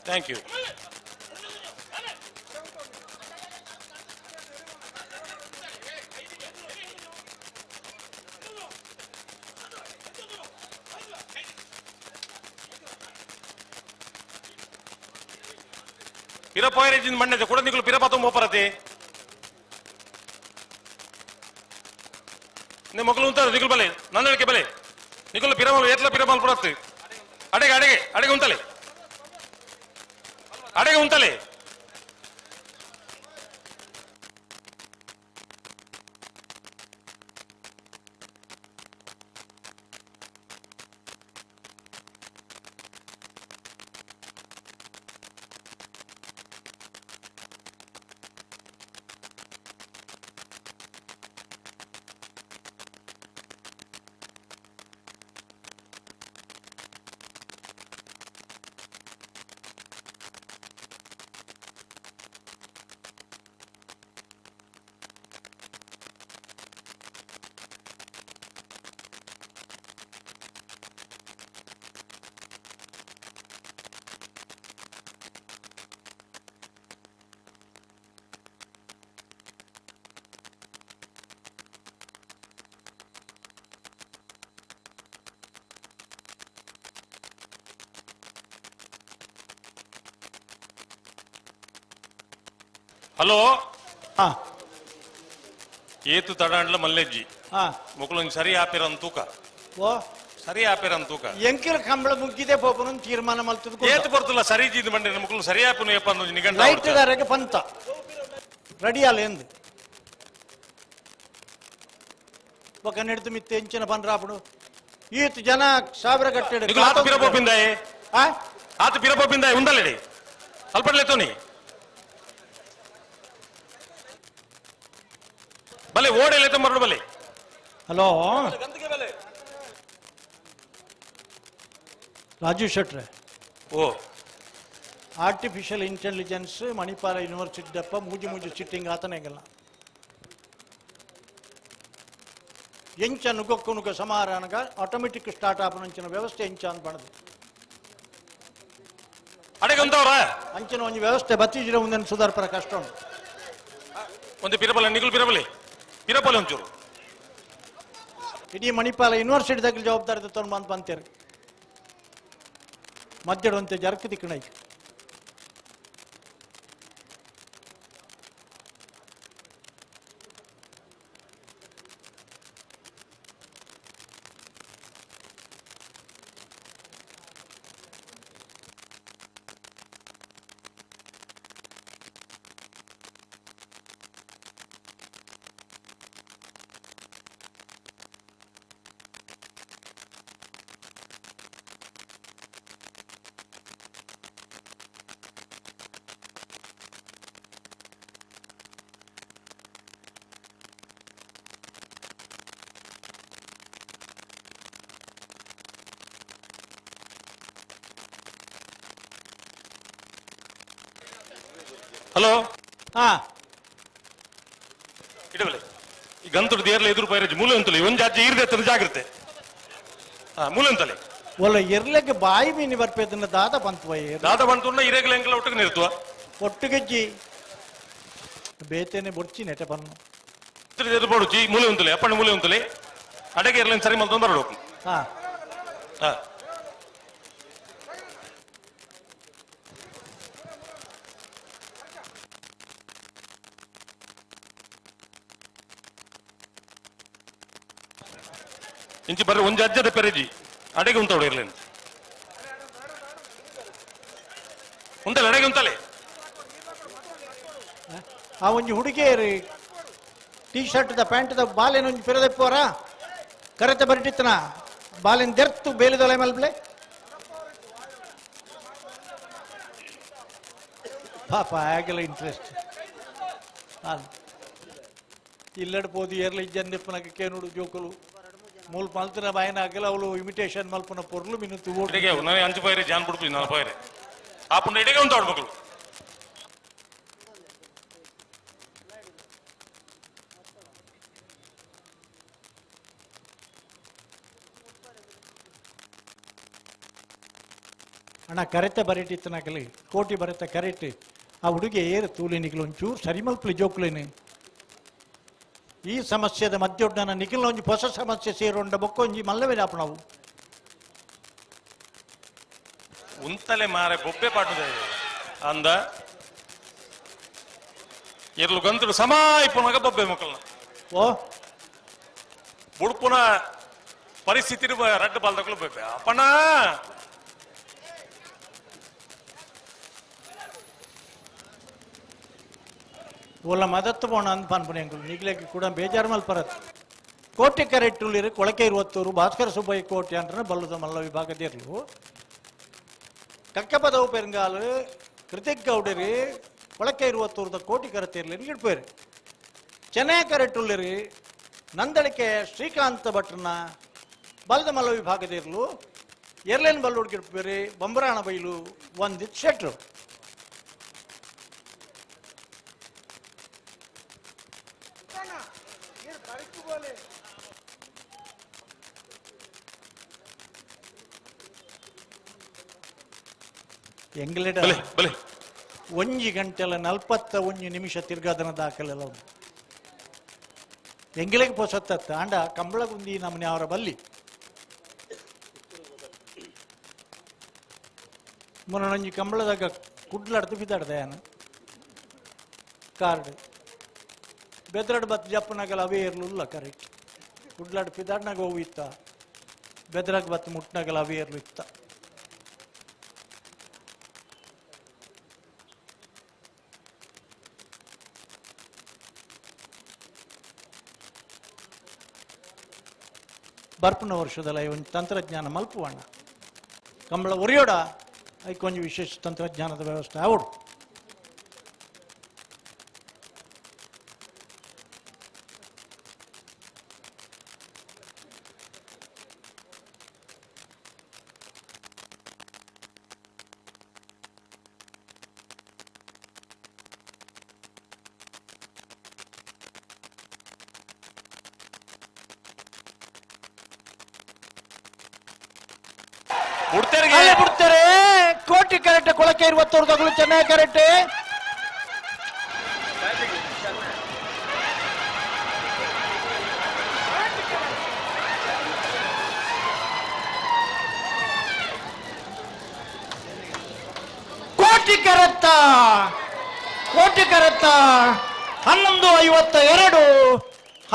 ಥ್ಯಾಂಕ್ ಯು ಪಿರಪಾಯರೇಜಿನ ಮಣ್ಣೆ ಕೂಡ ನಿಗಳು ಪಿರಪಾತ ಮೋಪರತಿ ನಿಮ್ಮ ಮಕ್ಕಳು ಉಂಟಾರ ನಿಗುಲ್ ಬಲೆ ನಂದಳಿಕೆ ಬಲೆ ನಿಗುಲ್ ಪಿರಮಲ್ ಎತ್ಲ ಪಿರಮಲ್ ಪುರತ್ ಅಡೆಗೆ ಅಡೆಗೆ ಅಡೆಗೆ ಉಂಟಲೆ ಅಡೆಗೆ ಉಂಟಲೆ ಹಲೋ ಏತು ತಡಾಂಡ್ಲ ಮಲ್ಲೆಜ್ಜಿ ಮುಕ್ಕಳು ಸರಿ ಆಪಿರನ್ ತೂಕ ಓ ಸರಿ ಆಪಿರನ್ ತೂಕ ಎಂಕಿಲ ಕಂಬಳ ಮುಗ್ಗಿದೆ ಪೋಪನು ತೀರ್ಮಾನ ಮಲ್ತದ ಏತು ಬರ್ತಲ್ಲ ಸರಿ ಜೀದ್ ಮಂಡಿ ಮುಕ್ಕಳು ಸರಿ ಆಪನು ಯಪ್ಪ ಅನ್ನೋದು ನಿಗಂಡ ಲೈಟ್ ದಾರಗೆ ಪಂತ ರೆಡಿ ಅಲ್ಲ ಎಂದು ఒక నెడుతు మిత్తి ఎంచిన పని రాపుడు ఈత జన సాబర కట్టాడు ఆత పిరపోపిందాయి ఆత పిరపోపిందాయి ఉండాలి అల్పట్లేతోని భలే ఓడేలైతే మరడు భలే హలో రాజు ಶೆಟ್ರೆ ಓ ಆರ್ಟಿಫಿಷಿಯಲ್ ಇಂಟೆಲಿಜೆನ್ಸ್ ಮಣಿಪಾಲ ಯೂನಿವರ್ಸಿಟಿ ದಪ್ಪ ಮೂಜಿ ಸಿಟ್ಟಿಂಗ್ ಆತನೆಗಲ್ಲ ಎಂಚ ನುಗ್ಗಕ್ಕುನುಗ ಸಮಾರಾನಗ ಆಟೋಮೆಟಿಕ್ ಸ್ಟಾರ್ಟ್ ಆಪನಂಚಿನ ವ್ಯವಸ್ಥೆ ಎಂಚ ಅಂತ ಬಣದು ಅಡೆಗಂತವ್ರ ಅಂಚಿನ ಒಂದು ವ್ಯವಸ್ಥೆ ಬತ್ತಿಜಿರ ಮುಂದೆ ಸುಧಾರ್ಪರ ಕಷ್ಟ ಉಂಟು ಒಂದು ಪಿರಬಲ ನಿಗುಲ್ ಪಿರಬಲ ಒಂಚೂರು ಇಡೀ ಮಣಿಪಾಲ ಯೂನಿವರ್ಸಿಟಿ దగ్గర ಜವಾಬ್ದಾರಿ ತಗೊಂಡು ಬಂದು ಬಂತೇರಿ ಮಧ್ಯಡಂತೆ ಜರ್ಕ ದಿಕ್ಕಣೈ ಹಲೋ ಹಾ ಇಡಬಲೆ ಈ ಗಂತುಡು ದೇರ್ಲ ಎದುರು ಪೈರಜ್ ಮೂಲೆ ಅಂತಲೇ ಒಂದು ಅಜ್ಜ ಇರ್ದೆ ಜಾಗ್ರತೆ ಮೂಲೆ ಅಂತಲೇ ಒಳ್ಳೆ ಇರ್ಲೆಗೆ ಬಾಯಿ ಮೀನಿ ಬರ್ಪೇದನ್ನ ದಾದ ಬಂತು ದಾದ ಬಂತು ಇರೆಗ್ಲ ಎಂಕಲ ಒಟ್ಟಿಗೆ ನಿರ್ತುವ ಒಟ್ಟಿಗೆಜ್ಜಿ ಬೇತೇನೆ ಬೊಡ್ಚಿ ನೆಟೆ ಬನ್ನು ಎದುರು ಪಡುಚಿ ಮೂಲೆ ಉಂತಲೇ ಅಪ್ಪಣ್ಣ ಮೂಲೆ ಉಂತಲೇ ಅಡಗೆ ಇರ್ಲೇನು ಸರಿ ಮಲ್ತೊಂದು ಬರಬೇಕು ಹಾ ಹಾ ಇಂಚಿ ಬರ್ರಿ ಒಂದು ಅಜ್ಜದ ಪೆರೆಜಿ ಅಡೆಗೆ ಉಂತವಳು ಇರ್ಲೇನು ಉಂಟಲ್ಲ ಅಡೆಗೆ ಉಂತಲೇ ಆ ಒಂಜಿ ಹುಡುಗಿಯರಿ ಟೀ ಶರ್ಟ್ ದ ಪ್ಯಾಂಟ್ ದ ಬಾಲೆನ ಒಂಜಿ ಪೆರದೆಪ್ಪೋರ ಕರೆತ ಬರಿಟಿತ್ತನ ಬಾಲೆನ್ ದೆರ್ತು ಬೇಲಿದೊಲೆ ಮಲ್ಬ್ಲೆ ಪಾಪ ಆಗಲ್ಲ ಇಂಟ್ರೆಸ್ಟ್ ಇಲ್ಲಡ್ ಪೋದು ಏರ್ಲ ಇಜ್ಜಂದೆಪ್ಪನಕ್ಕೆ ಕೇನುಡು ಜೋಕುಲು ಮೂಲ್ ಮಲ್ತಿನ ಬಾಯಿನ ಆಗಲ್ಲ ಅವಳು ಇಮಿಟೇಷನ್ ಮಲ್ಪನ ಪೊರ್ಲು ಮಿನುತ್ತು ಇಡೆಗೆ ನಾನು ಅಂಚು ಪೈರೆ ಜಾನ್ ಬಿಡ್ತೀವಿ ನಾನು ಪೈರೆ ಆ ಪುಣ್ಯ ಇಡೆಗೆ ಉಂಟಾಡು ಮಕ್ಕಳು ಅಣ್ಣ ಕರೆತ ಬರೀಟಿತ್ತನಾಗಲಿ ಕೋಟಿ ಬರತ್ತ ಕರೆಕ್ಟ್ ಆ ಹುಡುಗಿ ಏರು ತೂಲಿನಿಗಳು ಒಂಚೂರು ಸರಿ ಮಲ್ಪಲಿ ಜೋಕ್ಲೇನೆ ಈ ಸಮಸ್ಯೆದ ಮಧ್ಯೋಡ್ನ ನಿಖಿಲ್ನ ಒಂಜಿ ಹೊಸ ಸಮಸ್ಯೆ ಸೇರೋಂಡ ಬೊಕ್ಕೊಂಜಿ ಮಲ್ಲವೇ ಆಪ ನಾವು ಉಂತಲೆ ಮಾರೆ ಬೊಬ್ಬೆ ಪಾಟುದ ಅಂದ ಇರ್ಲು ಗಂತಲು ಸಮಾಯಿಪು ಮಗ ಬೊಬ್ಬೆ ಮಕ್ಕಳನ್ನ ಓ ಬುಡ್ಪುನ ಪರಿಸ್ಥಿತಿ ರಡ್ಡು ಬಾಲ್ದಕ್ಕಲು ಬೊಬ್ಬೆ ಅಪ್ಪಣ್ಣ ಓಲ ಮದತ್ತು ಪೋಣ ಅಂದ್ ಪಾನ್ಪುನೆ ಅಂಕಲ್ ನಿಗ್ಲೆಗೆ ಕೂಡ ಬೇಜಾರು ಮಲ್ಪರತ್ ಕೋಟೆ ಕರೆಟ್ಟುಲಿರು ಕೊಳಕೆ ಇರುವತ್ತೂರು ಭಾಸ್ಕರ ಸುಬ್ಬಯ್ಯ ಕೋಟೆ ಅಂದ್ರೆ ಬಲ್ಲದ ಮಲ್ಲ ವಿಭಾಗದಿರ್ಲು ಕಕ್ಕಪದವು ಪೆರಂಗಾಲು ಕೃತಿಕ್ ಗೌಡರಿ ಕೊಳಕೆ ಇರುವತ್ತೂರದ ಕೋಟಿ ಕರೆತಿರ್ಲಿ ಇಡ್ಪೇರು ಚೆನ್ನೈ ಕರೆಟ್ಟುಲ್ಲಿರಿ ನಂದಳಿಕೆ ಶ್ರೀಕಾಂತ ಭಟ್ರನ ಬಲ್ಲದ ಮಲ್ಲ ವಿಭಾಗದಿರ್ಲು ಎರ್ಲೇನ್ ಬಲ್ಲುಡ್ಗಿಡ್ಪೇರಿ ಬಂಬರಾಣ ಬೈಲು ಒಂದಿತ್ ಶೆಟ್ರು ಎಂಗ್ಲೆಡ ಒಂಜಿ ಗಂಟೆಲ 41 ನಿಮಿಷ ತಿರ್ಗಾದನ ದಾಖಲೆಲ್ಲ ಉಂಟು ಎಂಗ್ಲೆಗೆ ಪೊಸತ್ತ ಆಂಡ ಕಂಬಳಗುಂದಿ ನಮ್ಮನೆ ಅವರ ಬಲ್ಲಿ ಮೊನ್ನೊಂಜಿ ಕಂಬಳದಾಗ ಕುಡ್ಲಾಡ್ದು ಬಿದ್ದಾಡ್ದ ಕಾರ್ಡ್ ಬೆದ್ರಡ್ ಬತ್ ಜಪ್ಪನಾಗಲ್ಲ ಅವೇ ಇರ್ಲಿಲ್ಲ ಕರೆಕ್ಟ್ ಕುಡ್ಲಾಡ್ ಪಿದಾಡ್ನಾಗ ಹೋವು ಇತ್ತ ಬೆದ್ರಾಗ ಬತ್ ಮುಟ್ನಾಗಲ್ಲ ಅವೇ ಇರ್ಲು ಇತ್ತ ಬರ್ಪನ ವರ್ಷದಲ್ಲ ಒಂದು ತಂತ್ರಜ್ಞಾನ ಮಲ್ಪುವಣ್ಣ ಕಂಬಳ ಒರಿಯೋಡ ಐಕೊಂಜಿ ವಿಶೇಷ ತಂತ್ರಜ್ಞಾನದ ವ್ಯವಸ್ಥೆ ಅವಡು ಬಿಡ್ತಾರೆ ಕೋಟಿ ಕರೆಕ್ಟ್ ಕೊಳಕೆ ಇರುವತ್ತೂರು ತಗೊಳ್ಳು ಚೆನ್ನೈ ಕರೆಕ್ಟ್ ಕೋಟಿ ಕರೆತ್ತ 11:52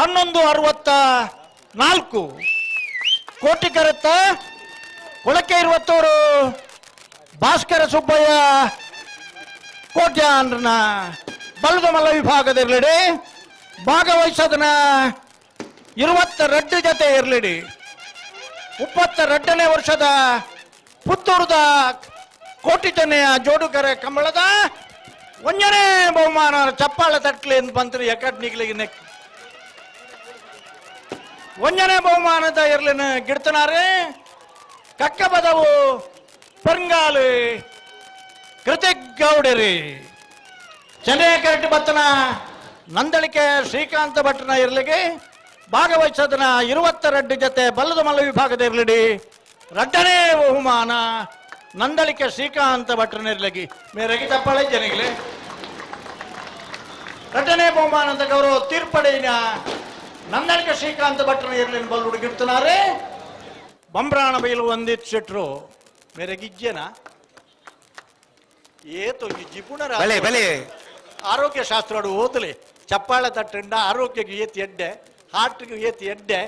11:64 ಕೋಟಿ ಕರೆತ್ತ ಕೊಳಕೆ ಇರುವತ್ತೂರು ಭಾಸ್ಕರ ಸುಬ್ಬಯ್ಯ ಕೋಟ್ಯಾನ್ರನ ಬಲ್ಲದ ಮಲ್ಲ ವಿಭಾಗದಿರ್ಲಿಡಿ ಭಾಗವಹಿಸೋದನ್ನ 22 ಜೊತೆ ಇರ್ಲಿಡಿ 22ನೇ ವರ್ಷದ ಪುತ್ತೂರದ ಕೋಟಿ ಚೆನ್ನೆಯ ಜೋಡುಕರೆ ಕಂಬಳದ 1ನೇ ಬಹುಮಾನ ಚಪ್ಪಾಳೆ ತಟ್ಲಿ ಅಂತ ಬಂತ್ರಿ ಎಕಡ್ನಿಗ್ಲಿಗೆ ನೆಕ್ 1ನೇ ಬಹುಮಾನದ ಇರ್ಲಿನ ಗಿಡ್ತನಾರೆ ಕಕ್ಕ ಬದವು ಪರಂಗಾಲು ಕೃತಿಕ್ ಗೌಡರಿ ಚೆನ್ನೈ ಕರೆಕ್ಟ್ ಬತ್ತನ ನಂದಳಿಕೆ ಶ್ರೀಕಾಂತ ಭಟ್ನ ಇರ್ಲಿಗೆ ಭಾಗವಹಿಸೋದನ್ನ 22 ಜೊತೆ ಬಲ್ಲದ ಮಲ್ಲ ವಿಭಾಗದ ಇರ್ಲಿಡಿ 2ನೇ ಬಹುಮಾನ ನಂದಳಿಕೆ ಶ್ರೀಕಾಂತ ಭಟ್ರನ ಇರ್ಲಿಗೆ ಮೇರೆಗೆ ತಪ್ಪಳೆ ಜನಗಳೇ 2ನೇ ಬಹುಮಾನ ಅಂತ ಗೌರವ ತೀರ್ಪಡೆಯಿನ ನಂದಳಿಕೆ ಶ್ರೀಕಾಂತ ಭಟ್ರನ ಇರ್ಲಿನ ಬಲ್ಲು ಹುಡುಗಿರ್ತಾರೆ ಬಂಬ್ರಾಣ ಬೈಲು ಒಂದಿತ್ ಶೆಟ್ರು ಮೇರೆಗಿಜ್ಜೇನ ಏತು ಈ ಜಿಪುಣರ ಆರೋಗ್ಯ ಶಾಸ್ತ್ರ ಓದಲಿ ಚಪ್ಪಾಳೆ ತಟ್ಟಿಂದ ಆರೋಗ್ಯಕ್ಕೆ ಏತಿ ಎಡ್ಡೆ ಹಾರ್ಟ್ಗೆ ಏತಿ ಎಡ್ಡೆ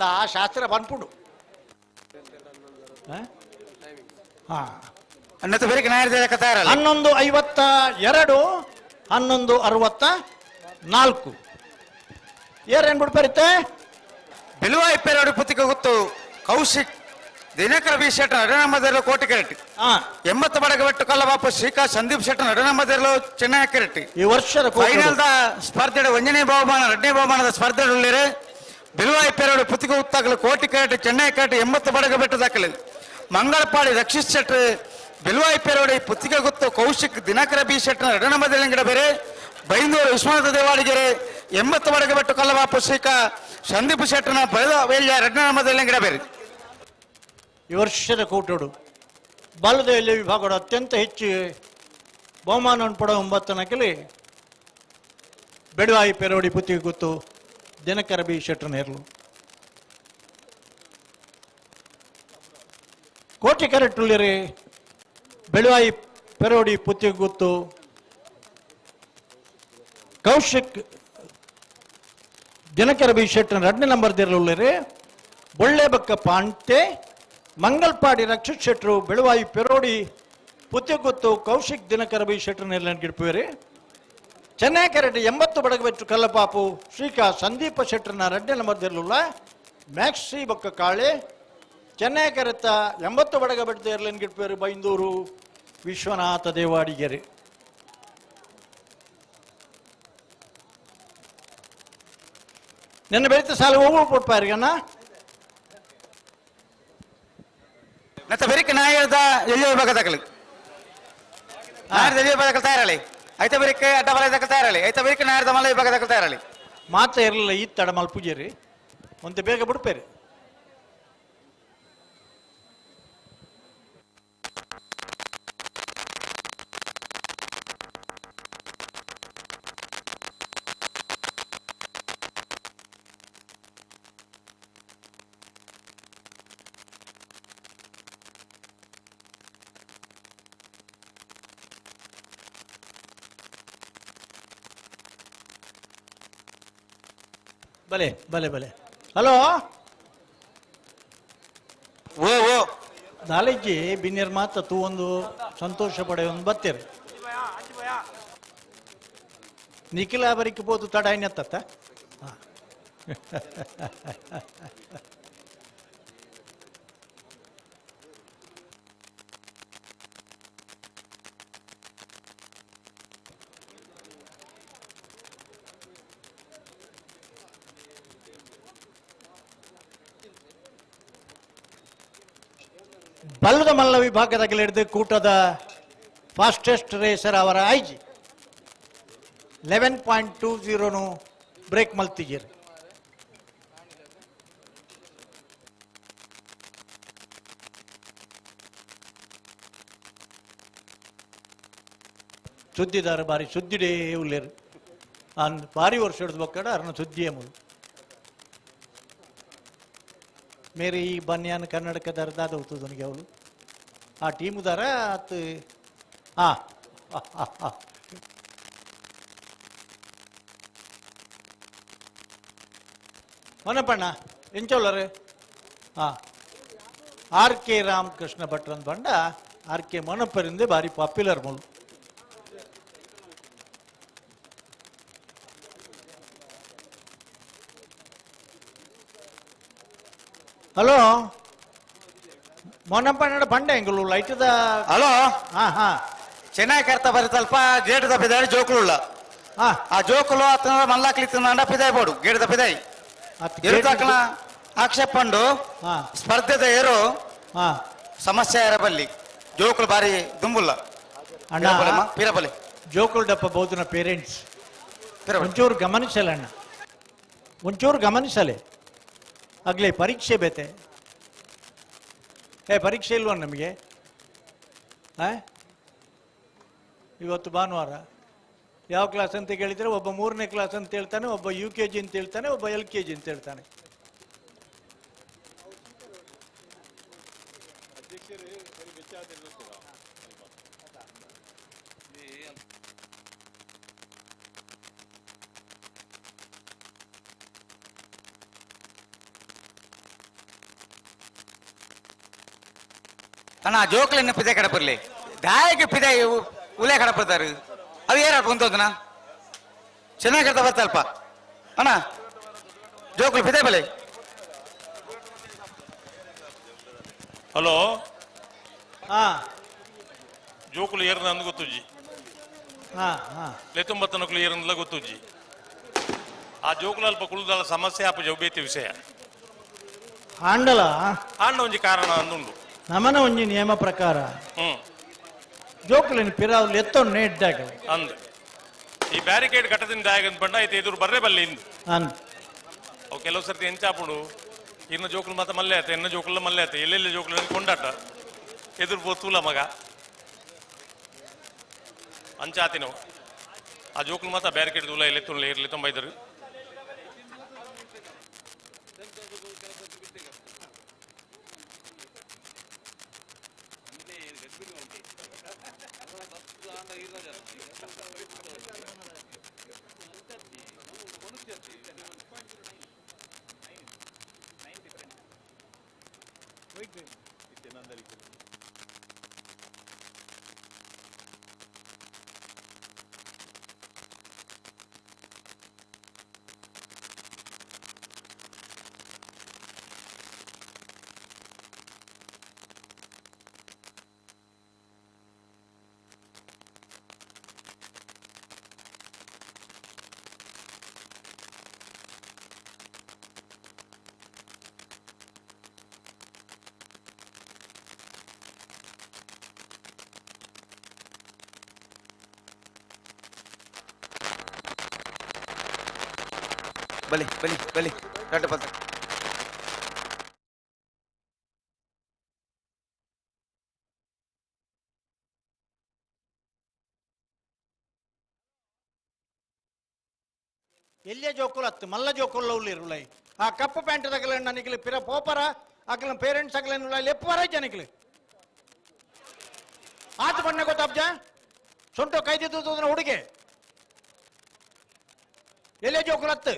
ಆ ಶಾಸ್ತ್ರ ಬಂದ್ಬಿಡು ಅನ್ನತ್ತು ಬೇರೆ 11:52 11:64 ಏನ್ಬಿಟ್ಟು ಬರುತ್ತೆ ಬೆಲುವಾಯಿ ಪೇರೋಡಿ ಪುತ್ತಿಗೆ ಗೊತ್ತು ಕೌಶಿಕ್ ದಿನಕರ ಬಿ ಶೆಟ್ಟ ನಡನಮ್ಮದಿರಲು ಕೋಟಿ ಕೆರೆಟ್ಟಿ 80 ಬಡಗಬೆಟ್ಟು ಕಲ್ಲಬಾಪು ಶ್ರೀಕಾ ಸಂದೀಪ್ ಶೆಟ್ಟ ನಡನಮ್ಮದಿರಲು ಚೆನ್ನೈ ಕೆರೆಟ್ಟಿ ಈ ವರ್ಷದ ಫೈನಲ್ದ ಸ್ಪರ್ಧೆಯ 1ನೇ ಬಹುಮಾನ 2ನೇ ಬಹುಮಾನದ ಸ್ಪರ್ಧೆಯಲ್ಲಿ ಬೆಲುವಾಯಿ ಪೇರೋಡಿ ಪುತ್ತಿಗೆ ಉತ್ತಾಗಲು ಕೋಟಿ ಕೆರೆಟ್ಟಿ ಚೆನ್ನೈ ಕೆರೆಟ್ಟಿ 80 ಬಡಗಬೆಟ್ಟು ದಾಖಲೆ ಮಂಗಳಪಾಡಿ ರಕ್ಷಿತ್ ಶೆಟ್ಟಿ ಬೆಲುವಾಯಿ ಪೇರೋಡಿ ಪುತ್ತಿಗೆ ಗೊತ್ತು ಕೌಶಿಕ್ ದಿನಕರ ಬಿ ಶೆಟ್ಟ ನಡನಮ್ಮದಿರ ಬೇರೆ ಬೈಂದೂರು ವಿಶ್ವನಾಥ ದೇವಾಡಿಗೆರೆ 80 ಬಡಗಬೆಟ್ಟು ಕಲ್ಲಬಾಪು ಶ್ರೀಕಾ ಸಂದೀಪ್ ಶೆಟ್ಟನ ಬಯಲು ನಡನಮ್ಮದಿರ ಬೇರೆ ಈ ವರ್ಷದ ಕೂಟೋಡು ಬಾಲದಲ್ಲಿ ವಿಭಾಗದ ಅತ್ಯಂತ ಹೆಚ್ಚು ಬಹುಮಾನವನ್ನು ಪಡೆಯುವ 9 ಬೆಡವಾಯಿ ಪೆರೋಡಿ ಪುತ್ತಿಗೆ ಗೊತ್ತು ದಿನಕರ ಬಿ ಶೆಟ್ಟರ್ನ ಇರಲು ಕೋಟಿ ಕರೆಕ್ಟುಳ್ಳಿರಿ ಬೆಳವಾಯಿ ಪೆರೋಡಿ ಪುತ್ತಿಗೆ ಗೊತ್ತು ಕೌಶಿಕ್ ದಿನಕರ ಬಿ ಶೆಟ್ಟರ್ನ 2ನೇ ನಂಬರ್ ದಿರಲುಳ್ಳಿರಿ ಬೊಳ್ಳೆ ಬಕ್ಕ ಪಾಂಟೆ ಮಂಗಲ್ಪಾಡಿ ರಕ್ಷಿತ್ ಶೆಟ್ರು ಬೆಳವಾಯಿ ಪೆರೋಡಿ ಪುತ್ತಿಗೆ ಗೊತ್ತು ಕೌಶಿಕ್ ದಿನಕರ ಬಿ ಶೆಟ್ಟರ್ನ ಎಲ್ಲ ಗಿಡ್ಪುವರಿ ಚೆನ್ನೈ ಕೆರೆಟ್ 80 ಬಡಗಬೆಟ್ಟು ಕಲ್ಲಪಾಪು ಶ್ರೀಕಾ ಸಂದೀಪ ಶೆಟ್ಟರ್ನ 2ನೇ ನಂಬರ್ ದಿರಲುಳ್ಳ ಮ್ಯಾಕ್ಸಿ ಬಕ್ಕ ಕಾಳೆ ಚೆನ್ನೈ ಕೆರೆತ 80 ಬಡಗಬೆಟ್ಟು ಏರ್ಲೈನ್ ಗಿಡ್ಪುವರಿ ಬೈಂದೂರು ವಿಶ್ವನಾಥ ದೇವಾಡಿಗೆರೆ ನಿನ್ನೆ ಬೆಳೀತ ಸಾಲ ಹೋಗ್ಬಿಟ್ಟು ಕೊಡ್ಪಾರಿಗಣ್ಣ ಮತ್ತೆ ಬರೀಕ್ ನಾ ಹೇಳ್ದ ಎಲ್ಲಿ ವಿಭಾಗದಾಗಲಿ ನಾಡ್ದು ಎಲ್ಲಿ ವಿಭಾಗದಲ್ಲಿ ತಯಾರಳಿ ಐತ ಬರೀಕ್ ಅಡ್ಡ ಬಲದಾಗ ತಯಾರಳಿ ಐತ ಬರೀಕ್ ನಾಡ್ದ ಮಲ್ಲ ವಿಭಾಗದಾಗ ತಯಾರಳಿ ಮಾತ ಇರಲಿಲ್ಲ ಈ ತಡ ಮಲ್ಪುಜೇರಿ ಒಂತೆ ಬೇಗ ಬಿಡ್ಪೇರಿ ಬಲೆ ಬಲೆ ಬಲೆ ಹಲೋ ಓ ಓ ನಾಲೆಜ್ಜಿ ಬಿನ್ನಿರ್ ಮಾತ ತೂ ಒಂದು ಸಂತೋಷ ಪಡೆ ಒಂದು ಬತ್ತೇರಿ ನಿಖಿಲ ಬರಿಕೆ ಪೋದು ತಡ ಇನ್ನತ್ತ ಬಲ್ಲದ ಮಲ್ಲ ವಿಭಾಗದಲ್ಲಿ ಹಿಡಿದು ಕೂಟದ ಫಾಸ್ಟೆಸ್ಟ್ ರೇಸರ್ ಅವರ ಐಜಿ 11.20 ಬ್ರೇಕ್ ಮಲ್ತಿಗೀರಿ ಸುದ್ದಿದಾರ ಬಾರಿ ಸುದ್ದಿಡೇ ಉಳ್ಳೇರು ಭಾರಿ ವರ್ಷ ಹಿಡಿದು ಬಕ್ಕಡ ಅರ್ನ ಸುದ್ದಿಯೇ ಮೂಲ ಮೇರೆ ಈ ಬನ್ಯಾನ್ ಕರ್ನಾಟಕದಾರ ದಾದ ಹೋಗ್ತದೆ ನನಗೆ ಅವಳು ಆ ಟೀಮುದಾರ ಅತ್ ಮನಪಣ್ಣ ಎಂಚೋಳರೆ RK ರಾಮಕೃಷ್ಣ ಭಟ್ರಂದ್ ಬಂಡ RK ಮನಪ್ಪರಿಂದ ಬಾರಿ ಪಾಪ್ಯುಲರ್ ಮೂಲ ಹಲೋ ಮೊನ್ನಪ್ಪ ಬಂಡೆ ಹೆಂಗಲು ಲೈಟದ ಹಲೋ ಹಾ ಚೆನ್ನೈ ಕರ್ತ ಬರೀ ಸ್ವಲ್ಪ ಗೇಟ್ ತಪ್ಪಿದಾರೆ ಜೋಕುಳುಳ್ಳ ಆ ಜೋಕುಲು ಅತ್ತ ಮಲ್ಲಾಕ್ಲಿತ್ತು ಪಿದಾಯ್ ಬೋಡು ಗೇಟ್ ತಪ್ಪಿದಾಯಿ ಇರುತ್ತಾಕಲ ಆಕ್ಷೇಪಂಡು ಸ್ಪರ್ಧೆದ ಏರು ಸಮಸ್ಯೆ ಇರಬಲ್ಲಿ ಜೋಕುಲು ಬಾರಿ ದುಂಬುಲ್ಲ ಪೀರಬಲಿ ಜೋಕುಲ್ಡಪ್ಪ ಬೋಧನ ಪೇರೆಂಟ್ಸ್ ಒಂಚೂರು ಗಮನಿಸಲಣ್ಣ, ಒಂಚೂರು ಗಮನಿಸಲೆ. ಆಗ್ಲೇ ಪರೀಕ್ಷೆ ಬೇತೆ. ಪರೀಕ್ಷೆ ಇಲ್ವ ನಮಗೆ? ಇವತ್ತು ಭಾನುವಾರ. ಯಾವ ಕ್ಲಾಸ್ ಅಂತ ಕೇಳಿದರೆ ಒಬ್ಬ 3ನೇ ಕ್ಲಾಸ್ ಅಂತ ಹೇಳ್ತಾನೆ, ಒಬ್ಬ UKG ಅಂತ ಹೇಳ್ತಾನೆ, ಒಬ್ಬ LKG ಅಂತ ಹೇಳ್ತಾನೆ. ಅಣ್ಣ ಜೋಕ್ಲನ್ನ ಪಿದೆ ಕಡಪರ್ಲಿ ದಾಯಕ್ಕೆ ಪಿದೆ ಉಲೆ ಕಡಪರ್ತಾರು ಅವು ಏನ ಕುಂತೋದನ ಚೆನ್ನಾಗಿ ಕಡ್ತಾ ಬರ್ತಲ್ಪ ಅಣ್ಣ ಜೋಕ್ಲು ಪಿದೆ ಬಲೆ. ಹಲೋ ಜೋಕುಲು ಏರ್ನ ಅಂದ್ ಗೊತ್ತುಜ್ಜಿ, ಲೆತ್ತೊಂಬತ್ತನಕುಲು ಏರ್ನಲ್ಲ ಗೊತ್ತುಜ್ಜಿ. ಆ ಜೋಕುಲು ಅಲ್ಪ ಕುಳುದಾಳ ಸಮಸ್ಯೆ ಆಪ ಜೌಬೇತಿ ವಿಷಯ ಆಂಡಲ ಆಂಡ ಒಂಜಿ ಕಾರಣ ಅಂದುಂಡು ನಮನ ಒಂಜಿ ನಿಯಮ ಪ್ರಕಾರ ಜೋಕುಲಿನ ಪಿರಾವ್ಲು ಎತ್ತೊಂಡು ಇದ್ದಾಗ ಅಂದ್ ಈ ಬ್ಯಾರಿಕೇಡ್ ಕಟ್ಟದಿಂದ ದಾಯಗಂತ ಬಂಡ ಐತೆ ಎದುರು ಬರ್ರೆ ಬಲ್ಲಿ ಇಂದು ಅವು ಕೆಲವು ಸರ್ತಿ ಎಂಚಾಪುಡು ಇನ್ನ ಜೋಕುಲು ಮತ್ತೆ ಮಲ್ಲೆ ಆಯ್ತು, ಇನ್ನ ಜೋಕುಲ ಮಲ್ಲೆ ಆಯ್ತು, ಎಲ್ಲೆಲ್ಲಿ ಜೋಕುಲ ಕೊಂಡಾಟ ಎದುರು ಬೋತೂಲ ಮಗ ಅಂಚಾತಿನವು ಆ ಜೋಕುಲು ಮಾತ್ರ ಬ್ಯಾರಿಕೇಡ್ ತೂಲ ಎಲೆತ್ತುಲ್ಲ ಇರ್ಲಿ ತೊಂಬೈದರು. ಬಲಿ ಬಲಿ ಬಲಿ ದೊಡ್ಡ ಪತ್ರ ಎಲ್ಲೇ ಜೋಕುಲ್ ಹತ್ತು ಮಲ್ಲ ಜೋಕುಲ್ ಉಳ್ಳಿರುಲೈ ಆ ಕಪ್ಪು ಪ್ಯಾಂಟ್ ತಗಲ ನನಗೆ ಪಿರ ಪೋಪರ ಅಕಲ ಪೇರೆಂಟ್ಸ್ ಅಕಲ ಲೆಪ್ಪರ ಜನಕ್ಕೆ ಆತ ಬಣ್ಣ ಗೊತ್ತಾಬ್ಜ ಸೊಂಟು ಕೈದಿದ್ದು ಹುಡುಗೆ ಎಲ್ಲೇ ಜೋಕುಲ್ ಹತ್ತು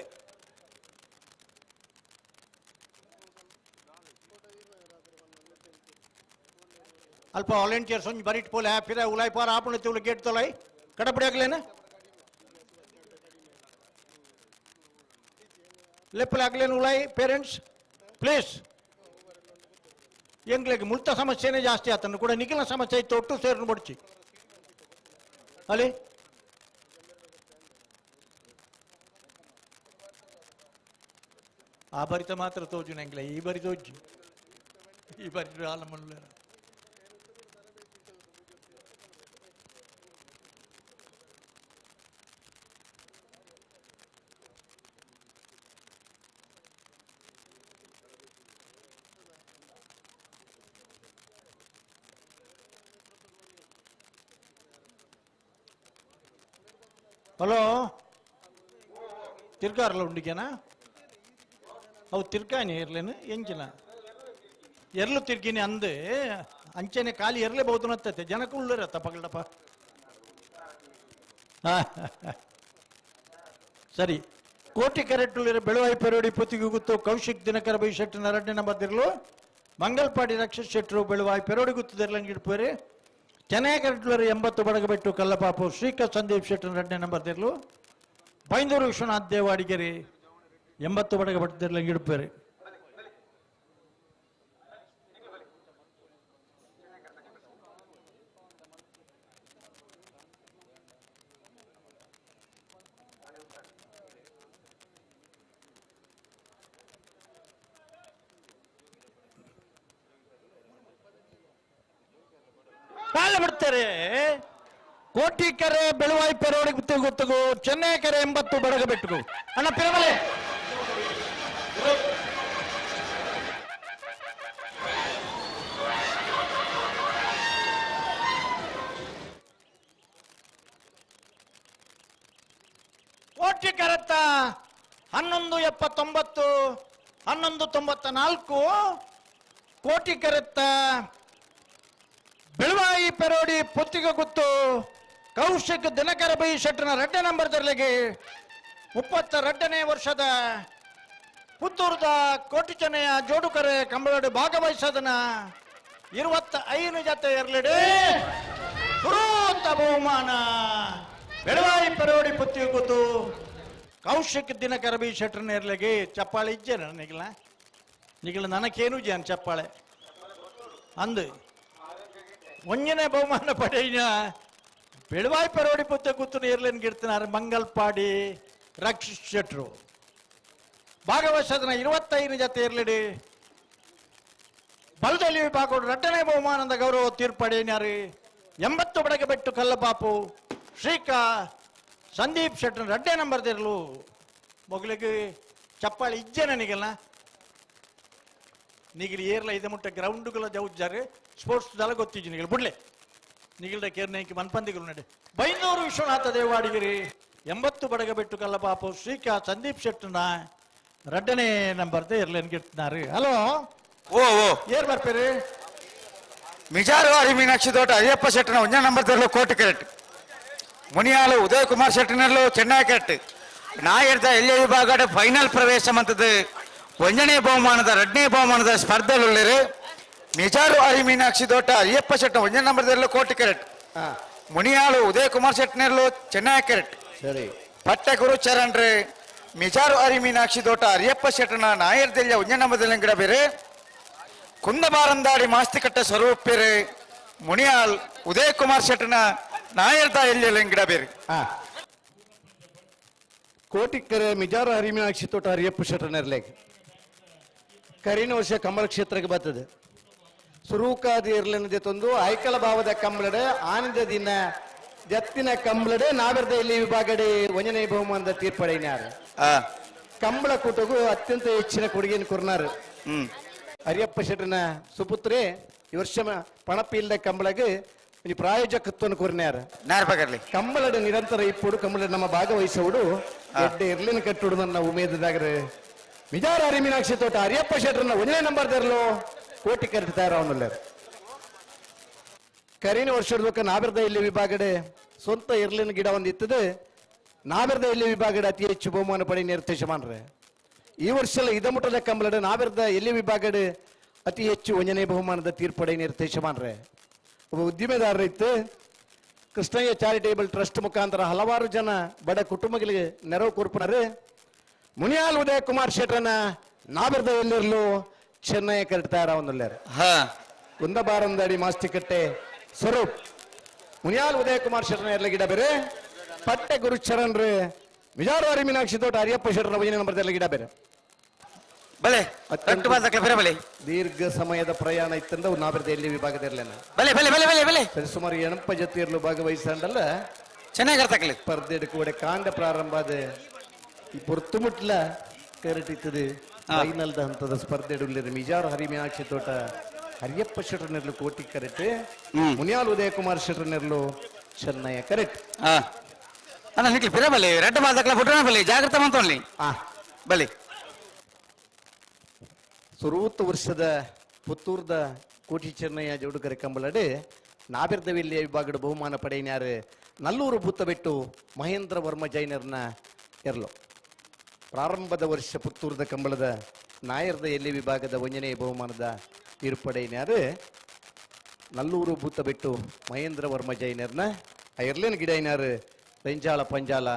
ಅಲ್ಪ ವಾಲಂಟಿಯರ್ಸ್ ಒಂಜಿ ಬರಿಟ್ ಪೋಲೆ ಪಿರ ಉಲಾಯ್ ಪಾರ ಆಪಣ ತಿವ್ಲು ಗೇಟ್ ತೊಲೈ ಕಡಪಡಿ ಆಗ್ಲೇನ ಲೆಪ್ಪಲೆ ಆಗ್ಲೇನು ಉಲಾಯ್ ಪೇರೆಂಟ್ಸ್ ಪ್ಲೀಸ್ ಎಂಗ್ಲಿಗೆ ಮುಳ್ತ ಸಮಸ್ಯೆನೇ ಜಾಸ್ತಿ ಆತನು ಕೂಡ ನಿಖಿಲ ಸಮಸ್ಯೆ ಇತ್ತು ಒಟ್ಟು ಸೇರ್ನು ಬಡ್ಚಿ ಅಲ್ಲಿ ಆ ಬರಿತ ಮಾತ್ರ ತೋಜು ನಂಗ್ಲೆ ಈ ಬರಿ ತೋಜು ಈ ಬರಿ ಹಾಲ ಮಲ್ಲ ಹಲೋ ತಿರ್ಗಾರಲ್ಲ ಉಂಡಿಗೆನಾ ಅವು ತಿರ್ಕಾನಿ ಇರ್ಲೇನು ಎಂಚಿನ ಎರ್ಲು ತಿರ್ಗಿನಿ ಅಂದು ಅಂಚೆನೆ ಖಾಲಿ ಎರ್ಲೇ ಬಹುದು ನತ್ತತೆ ಜನಕ್ಕೆ ಉಳ್ಳರತ್ತ ಪಗಲ್ಡಪ್ಪ ಸರಿ ಕೋಟಿ ಕರೆಕ್ಟುಳ್ಳಿರ ಬೆಳವಾಯಿ ಪೆರೋಡಿ ಪೊತ್ತಿಗೆ ಗುತ್ತು ಕೌಶಿಕ್ ದಿನಕರ ಬೈ ಶೆಟ್ಟಿ 2ನೇ ನಂಬರ್ ದಿರ್ಲು ಮಂಗಲ್ಪಾಡಿ ರಕ್ಷಿತ್ ಶೆಟ್ರು ಬೆಳವಾಯಿ ಪೆರೋಡಿ ಗುತ್ತದಿರ್ಲಂಗಿಡ್ಪೇರಿ ಚೆನ್ನೈ ಕರೆಕ್ಟುಳ್ಳಿರ 80 ಬಡಗಬೆಟ್ಟು ಕಲ್ಲಪಾಪು ಶ್ರೀಕಾಂತ್ ಸಂದೀಪ್ ಶೆಟ್ಟಿ 2ನೇ ನಂಬರ್ ದಿರ್ಲು ಬೈಂದೂರು ವಿಶ್ವನಾಥ್ ದೇವಾಡಿಗೆರಿ 80 ಬಡಗಬೆಟ್ಟದಿರ್ಲಂಗಿಡ್ಪೇರಿ ಕಾಲ ಬಿಡ್ತಾರೆ ಕೋಟಿಕೆರೆ ಬೆಳುವಾಯಿ ಪೆರೋಡಿ ಗುತ್ತಿಗೂ ಚೆನ್ನೈಕೆರೆ 80 ಬಡಗಬೆಟ್ಟುಗು ಅಣ್ಣ ಪಿರಮಲೆ ಕೋಟಿಕೆರೆತ್ತ 1179 1194 ಕೋಟಿಕೆರೆತ್ತ ಬೆಳುವಾಯಿ ಪೆರೋಡಿ ಪುತ್ತಿಗೆ ಗುತ್ತು ಕೌಶಿಕ್ ದಿನಕರ ಬೈ ಶೆಟ್ಟನ 2ನೇ ನಂಬರ್ ದರ್ಲೆಗೆ 32ನೇ ವರ್ಷದ ಪುತ್ತೂರದ ಕೋಟಿ ಚೆನ್ನಯ್ಯ ಜೋಡುಕರೆ ಕಂಬಳಡು ಭಾಗವಹಿಸೋದನ್ನ 25 ಜೊತೆ ಇರಲಿಡೆ ಸುರೂತ ಬಹುಮಾನ ಬೆಳುವಾಯಿ ಪೆರೋಡಿ ಪುತ್ತಿಗೆ ಗುತ್ತು ಕೌಶಿಕ್ ದಿನಕರ ಬೈ ಶೆಟ್ಟನ ಇರ್ಲೆಗೆ ಚಪ್ಪಾಳೆ ಇಜ್ಜೇನ ನಿಗಲ ನನಗೇನು ಜನ ಚಪ್ಪಾಳೆ ಅಂದು ಒಂಜನೇ ಬಹುಮಾನ ಪಡೆಯಿನ ಬೆಳುವಾಯಿ ಪೆರೋಡಿ ಪುತ್ತ ಕೂತು ಇರ್ಲೇನ್ ಗಿಡ್ತಿನಾರೆ ಮಂಗಲ್ಪಾಡಿ ರಕ್ಷಿತ್ ಶೆಟ್ರು ಭಾಗವಹಿಸೋದನ್ನ 25 ಜೊತೆ ಇರ್ಲಿಡಿ ಬಲದಲ್ಲಿ ವಿಭಾಗ 2ನೇ ಬಹುಮಾನದ ಗೌರವ ತೀರ್ಪಡೆಯಿನಾರು 80 ಬಡಗೆ ಬೆಟ್ಟು ಕಲ್ಲಪಾಪು ಶ್ರೀಕಾ ಸಂದೀಪ್ ಶೆಟ್ರು 2ನೇ ನಂಬರ್ ದಿರ್ಲು ಮೊಗಲಿಗೆ ಚಪ್ಪಾಳಿ ಇಜ್ಜೆ ನನಗೆಲ್ಲ ನಿಗಿಲ್ ಏರ್ಲ ಇದೆ ಮುಟ್ಟ ಗ್ರೌಂಡ್ಗಳ ಜೌಜ್ಜಾರೆ ಸ್ಪೋರ್ಟ್ಸ್ ದಳ ಗೊತ್ತಿಜ್ಜು ನಿಗಲ್ ಬಿಡ್ಲೆ ನಿಗಿಲ್ದ ಕೇರ್ನೈಕಿ ಮನ್ಪಂದಿಗಳು ನಡೆ ಬೈನೂರು ವಿಶ್ವನಾಥ ದೇವಾಡಿಗಿರಿ 80 ಬಡಗಬೆಟ್ಟು ಕಲ್ಲಪಾಪು ಶ್ರೀಕಾ ಸಂದೀಪ್ ಶೆಟ್ಟನ 2ನೇ ನಂಬರ್ ಇರ್ಲೇನ್ ಗಿರ್ತಿನಾರು ಹಲೋ ಓ ಏರ್ ಬರ್ಪೇರಿ ಮಿಜಾರು ಹರಿ ಮೀನಾಕ್ಷಿ ತೋಟ ಅಯ್ಯಪ್ಪ ಶೆಟ್ಟನ 1ನೇ ನಂಬರ್ ದರ್ಲು ಕೋಟಿ ಕೆರೆಟ್ ಮುನಿಯಾಲು ಉದಯ್ ಕುಮಾರ್ ಶೆಟ್ಟನರ್ಲು ಚೆನ್ನೈ ಕೆರೆಟ್ ನಾಯರ್ದ ಎಲ್ಯ ವಿಭಾಗದ ಫೈನಲ್ ಪ್ರವೇಶ ಮಂತದ 1ನೇ ಬಹುಮಾನದ 2ನೇ ಬಹುಮಾನದ ಸ್ಪರ್ಧೆಯಲ್ಲಿ ಮಿಜಾರು ಹರಿ ಮೀನಾಕ್ಷಿ ತೋಟ ಅಯ್ಯಪ್ಪ ಶೆಟ್ಟನ 1ನೇ ನಂಬರ್ ದರ್ಲು ಕೋಟಿ ಕೆರೆಟ್ ಮುನಿಯಾಳು ಉದಯ್ ಕುಮಾರ್ ಶೆಟ್ಟನರ್ಲು ಚೆನ್ನೈ ಕೆರೆಟ್ ಸರಿ ಪಟ್ಟೆ ಗುರುಚರಣ್ರೆ ಮಿಜಾರು ಹರಿ ಮೀನಾಕ್ಷಿ ತೋಟ ಅಯ್ಯಪ್ಪ ಶೆಟ್ಟನ ನಾಯರ್ದೆಲ್ಯ 1ನೇ ನಂಬರ್ ಗಿಡ ಬೇರೆ ಕುಂದಬಾರಂದಾಡಿ ಮಾಸ್ತಿಕಟ್ಟ ಸ್ವರೂಪೇರೆ ಮುನಿಯಾಲ್ ಉದಯ್ ಕುಮಾರ್ ಶೆಟ್ಟನ ನಾಯರ್ದ ಎಲ್ಲಿ ಗಿಡ ಬೇರೆ ಕೋಟಿಕೆರೆ ಮಿಜಾರ ಹರಿಮೀನಾಕ್ಷಿ ತೋಟ ಹರಿಯಪ್ಪ ಶೆಟ್ಟನರ್ಲೆಗೆ ಕರಿನ ವರ್ಷ ಕಂಬಳ ಕ್ಷೇತ್ರಕ್ಕೆ ಬರ್ತದೆ ಸುರೂಕಾದಿ ಇರ್ಲಿನದೆ ತಂದು ಐಕಳ ಭಾವದ ಕಂಬಳಡೆ ಆನಂದ ದಿನ ಜತ್ತಿನ ಕಂಬಳಡೆ ನಾವೆರ್ದ ಇಲ್ಲಿ ವಿಭಾಗಡೆ 1ನೇ ಬಹುಮಾನದ ತೀರ್ಪಡೆಯಿನಾರು ಕಂಬಳ ಕೂಟಗೂ ಅತ್ಯಂತ ಹೆಚ್ಚಿನ ಕೊಡುಗೆಯನ್ನು ಕೊರ್ನಾರು ಹರಿಯಪ್ಪ ಶೆಟ್ಟನ ಸುಪುತ್ರೆ ಈ ವರ್ಷ ಪಣಪ್ಪಿ ಇಲ್ಲದ ಕಂಬಳಗೆ ಪ್ರಾಯೋಜಕತ್ವವನ್ನು ಕೊರ್ನ್ಯಾರ ಕಂಬಳದ ನಿರಂತರ ಇಪ್ಪುಡು ಕಂಬಳ ನಮ್ಮ ಭಾಗವಹಿಸೋಡು ಎಡ್ಡೆ ಇರ್ಲಿನ ಕಟ್ಟುಡು ನನ್ನ ಉಮೇದದಾಗ್ರೆ ಮಿಜಾರ ಹರಿ ಮೀನಾಕ್ಷಿ ತೋಟ ಹರಿಯಪ್ಪ ಶೆಟ್ಟರನ್ನ 1ನೇ ನಂಬರ್ ದರ್ಲು ಕೋಟಿ ಕರೆಟ್ ತಯಾರವನ್ನಲ್ಲ ಕರಿನ ವರ್ಷದ ನಾವೆರ್ದ ಇಲ್ಲಿ ವಿಭಾಗಡೆ ಸ್ವಂತ ಇರ್ಲಿನ ಗಿಡ ಒಂದು ಇತ್ತದ ನಾವೆರ್ದ ಇಲ್ಲಿ ವಿಭಾಗಡೆ ಅತಿ ಹೆಚ್ಚು ಬಹುಮಾನ ಪಡೆ ನಿರ್ದೇಶಮಾನ್ರೆ ಈ ವರ್ಷ ಇದಮುಟ್ಟದ ಕಂಬಳದ ನಾವೆರ್ದ ಎಲ್ಲಿ ವಿಭಾಗಡೆ ಅತಿ ಹೆಚ್ಚು 1ನೇ ಬಹುಮಾನದ ತೀರ್ಪಡೆ ನಿರ್ದೇಶಮಾನ್ರೆ ಒಬ್ಬ ಉದ್ದಿಮೆದಾರರ ಇತ್ತು ಕೃಷ್ಣಯ್ಯ ಚಾರಿಟೇಬಲ್ ಟ್ರಸ್ಟ್ ಮುಖಾಂತರ ಹಲವಾರು ಜನ ಬಡ ಕುಟುಂಬಗಳಿಗೆ ನೆರವು ಕೊರ್ಪಣರು ಮುನಿಯಾಲ್ ಉದಯ್ ಕುಮಾರ್ ಶೆಟ್ಟನ ನಾವೆರ್ದ ಎಲ್ಲಿರ್ಲು ಚೆನ್ನೈ ಕರೆಟ್ ತಯಾರವನ್ನಲ್ಲಾರ ಕುಂದಬಾರಂದಾಡಿ ಮಾಸ್ತಿಕಟ್ಟೆ ಸ್ವರೂಪ್ ಮುನಿಯಾಲ್ ಉದಯ್ ಕುಮಾರ್ ಶೆಟ್ಟನ ಎಲ್ಲ ಗಿಡ ಬೇರೆ ಪಟ್ಟೆ ಗುರುಚರಣ್ರೆ ಮಿಜಾರು ಹರಿ ಮೀನಾಕ್ಷಿ ತೋಟ ಹರಿಯಪ್ಪ ಶೆಟ್ಟರ 1ನೇ ನಂಬರ್ ಎಲ್ಲ ಗಿಡ ಬೇರೆ ಬಲೆ ಬಲೆ ದೀರ್ಘ ಸಮಯದ ಪ್ರಯಾಣ ಇತ್ತಂದ ನಾವೆರ್ದ ಎಲ್ಲಿ ವಿಭಾಗದಿರ್ಲೇನ ಸುಮಾರು 80 ಜೊತೆ ಇರ್ಲು ಭಾಗವಹಿಸಂಡಲ್ಲ ಚೆನ್ನಾಗಿ ಸ್ಪರ್ಧೆ ಕೂಡ ಕಾಂಡ ಪ್ರಾರಂಭ ಆದ ಈ ಪೊರ್ತುಮುಟ್ಲ ಕರೆಟಿತ್ತದೆ ಫೈನಲ್ದ ಹಂತದ ಸ್ಪರ್ಧೆ ಮಿಜಾರು ಹರಿ ಮೀನಾಕ್ಷಿ ತೋಟ ಹರಿಯಪ್ಪ ಶೆಟ್ಟರ್ನೆರ್ಲು ಕೋಟಿ ಕರೆಟ್ ಮುನಿಯಾಲ್ ಉದಯ ಕುಮಾರ್ ಶೆಟ್ಟರ್ನೆರ್ಲು ಚೆನ್ನೈ ಕರೆಟ್ ಅಣ್ಣ ನಿಕ್ಲಿ ಪಿರ ಬಲೆ ರೆಡ್ ಮಾದಕ್ಲ ಬುಟ್ರನ ಬಲೆ ಜಾಗ್ರತೆ ಮಂತೋನ್ಲಿ ಬಲೆ ಸುರೂತ ವರ್ಷದ ಪುತ್ತೂರ್ದ ಕೋಟಿ ಚೆನ್ನಯ್ಯ ಜೋಡುಕರೆ ಕಂಬಳಡೆ ನಾವೆರ್ದವಿಲ್ಲಿಯ ವಿಭಾಗದ ಬಹುಮಾನ ಪಡೆಯಿನಾರು ನಲ್ಲೂರು ಬೂತ ಬಿಟ್ಟು ಮಹೇಂದ್ರ ವರ್ಮ ಜೈನರ್ನ ಎರ್ಲು ಪ್ರಾರಂಭದ ವರ್ಷ ಪುತ್ತೂರ್ದ ಕಂಬಳದ ನಾಯರ್ದ ಎಲ್ಲಿ ವಿಭಾಗದ 1ನೇ ಬಹುಮಾನದ ತೀರ್ಪಡೆಯಿನಾರು ನಲ್ಲೂರು ಬೂತ ಬಿಟ್ಟು ಮಹೇಂದ್ರ ವರ್ಮ ಜೈನರ್ನ ಎರ್ಲೇನ್ ಗಿಡ ಇನಾರು ರೆಂಜಾಳ ಪಂಜಾಲ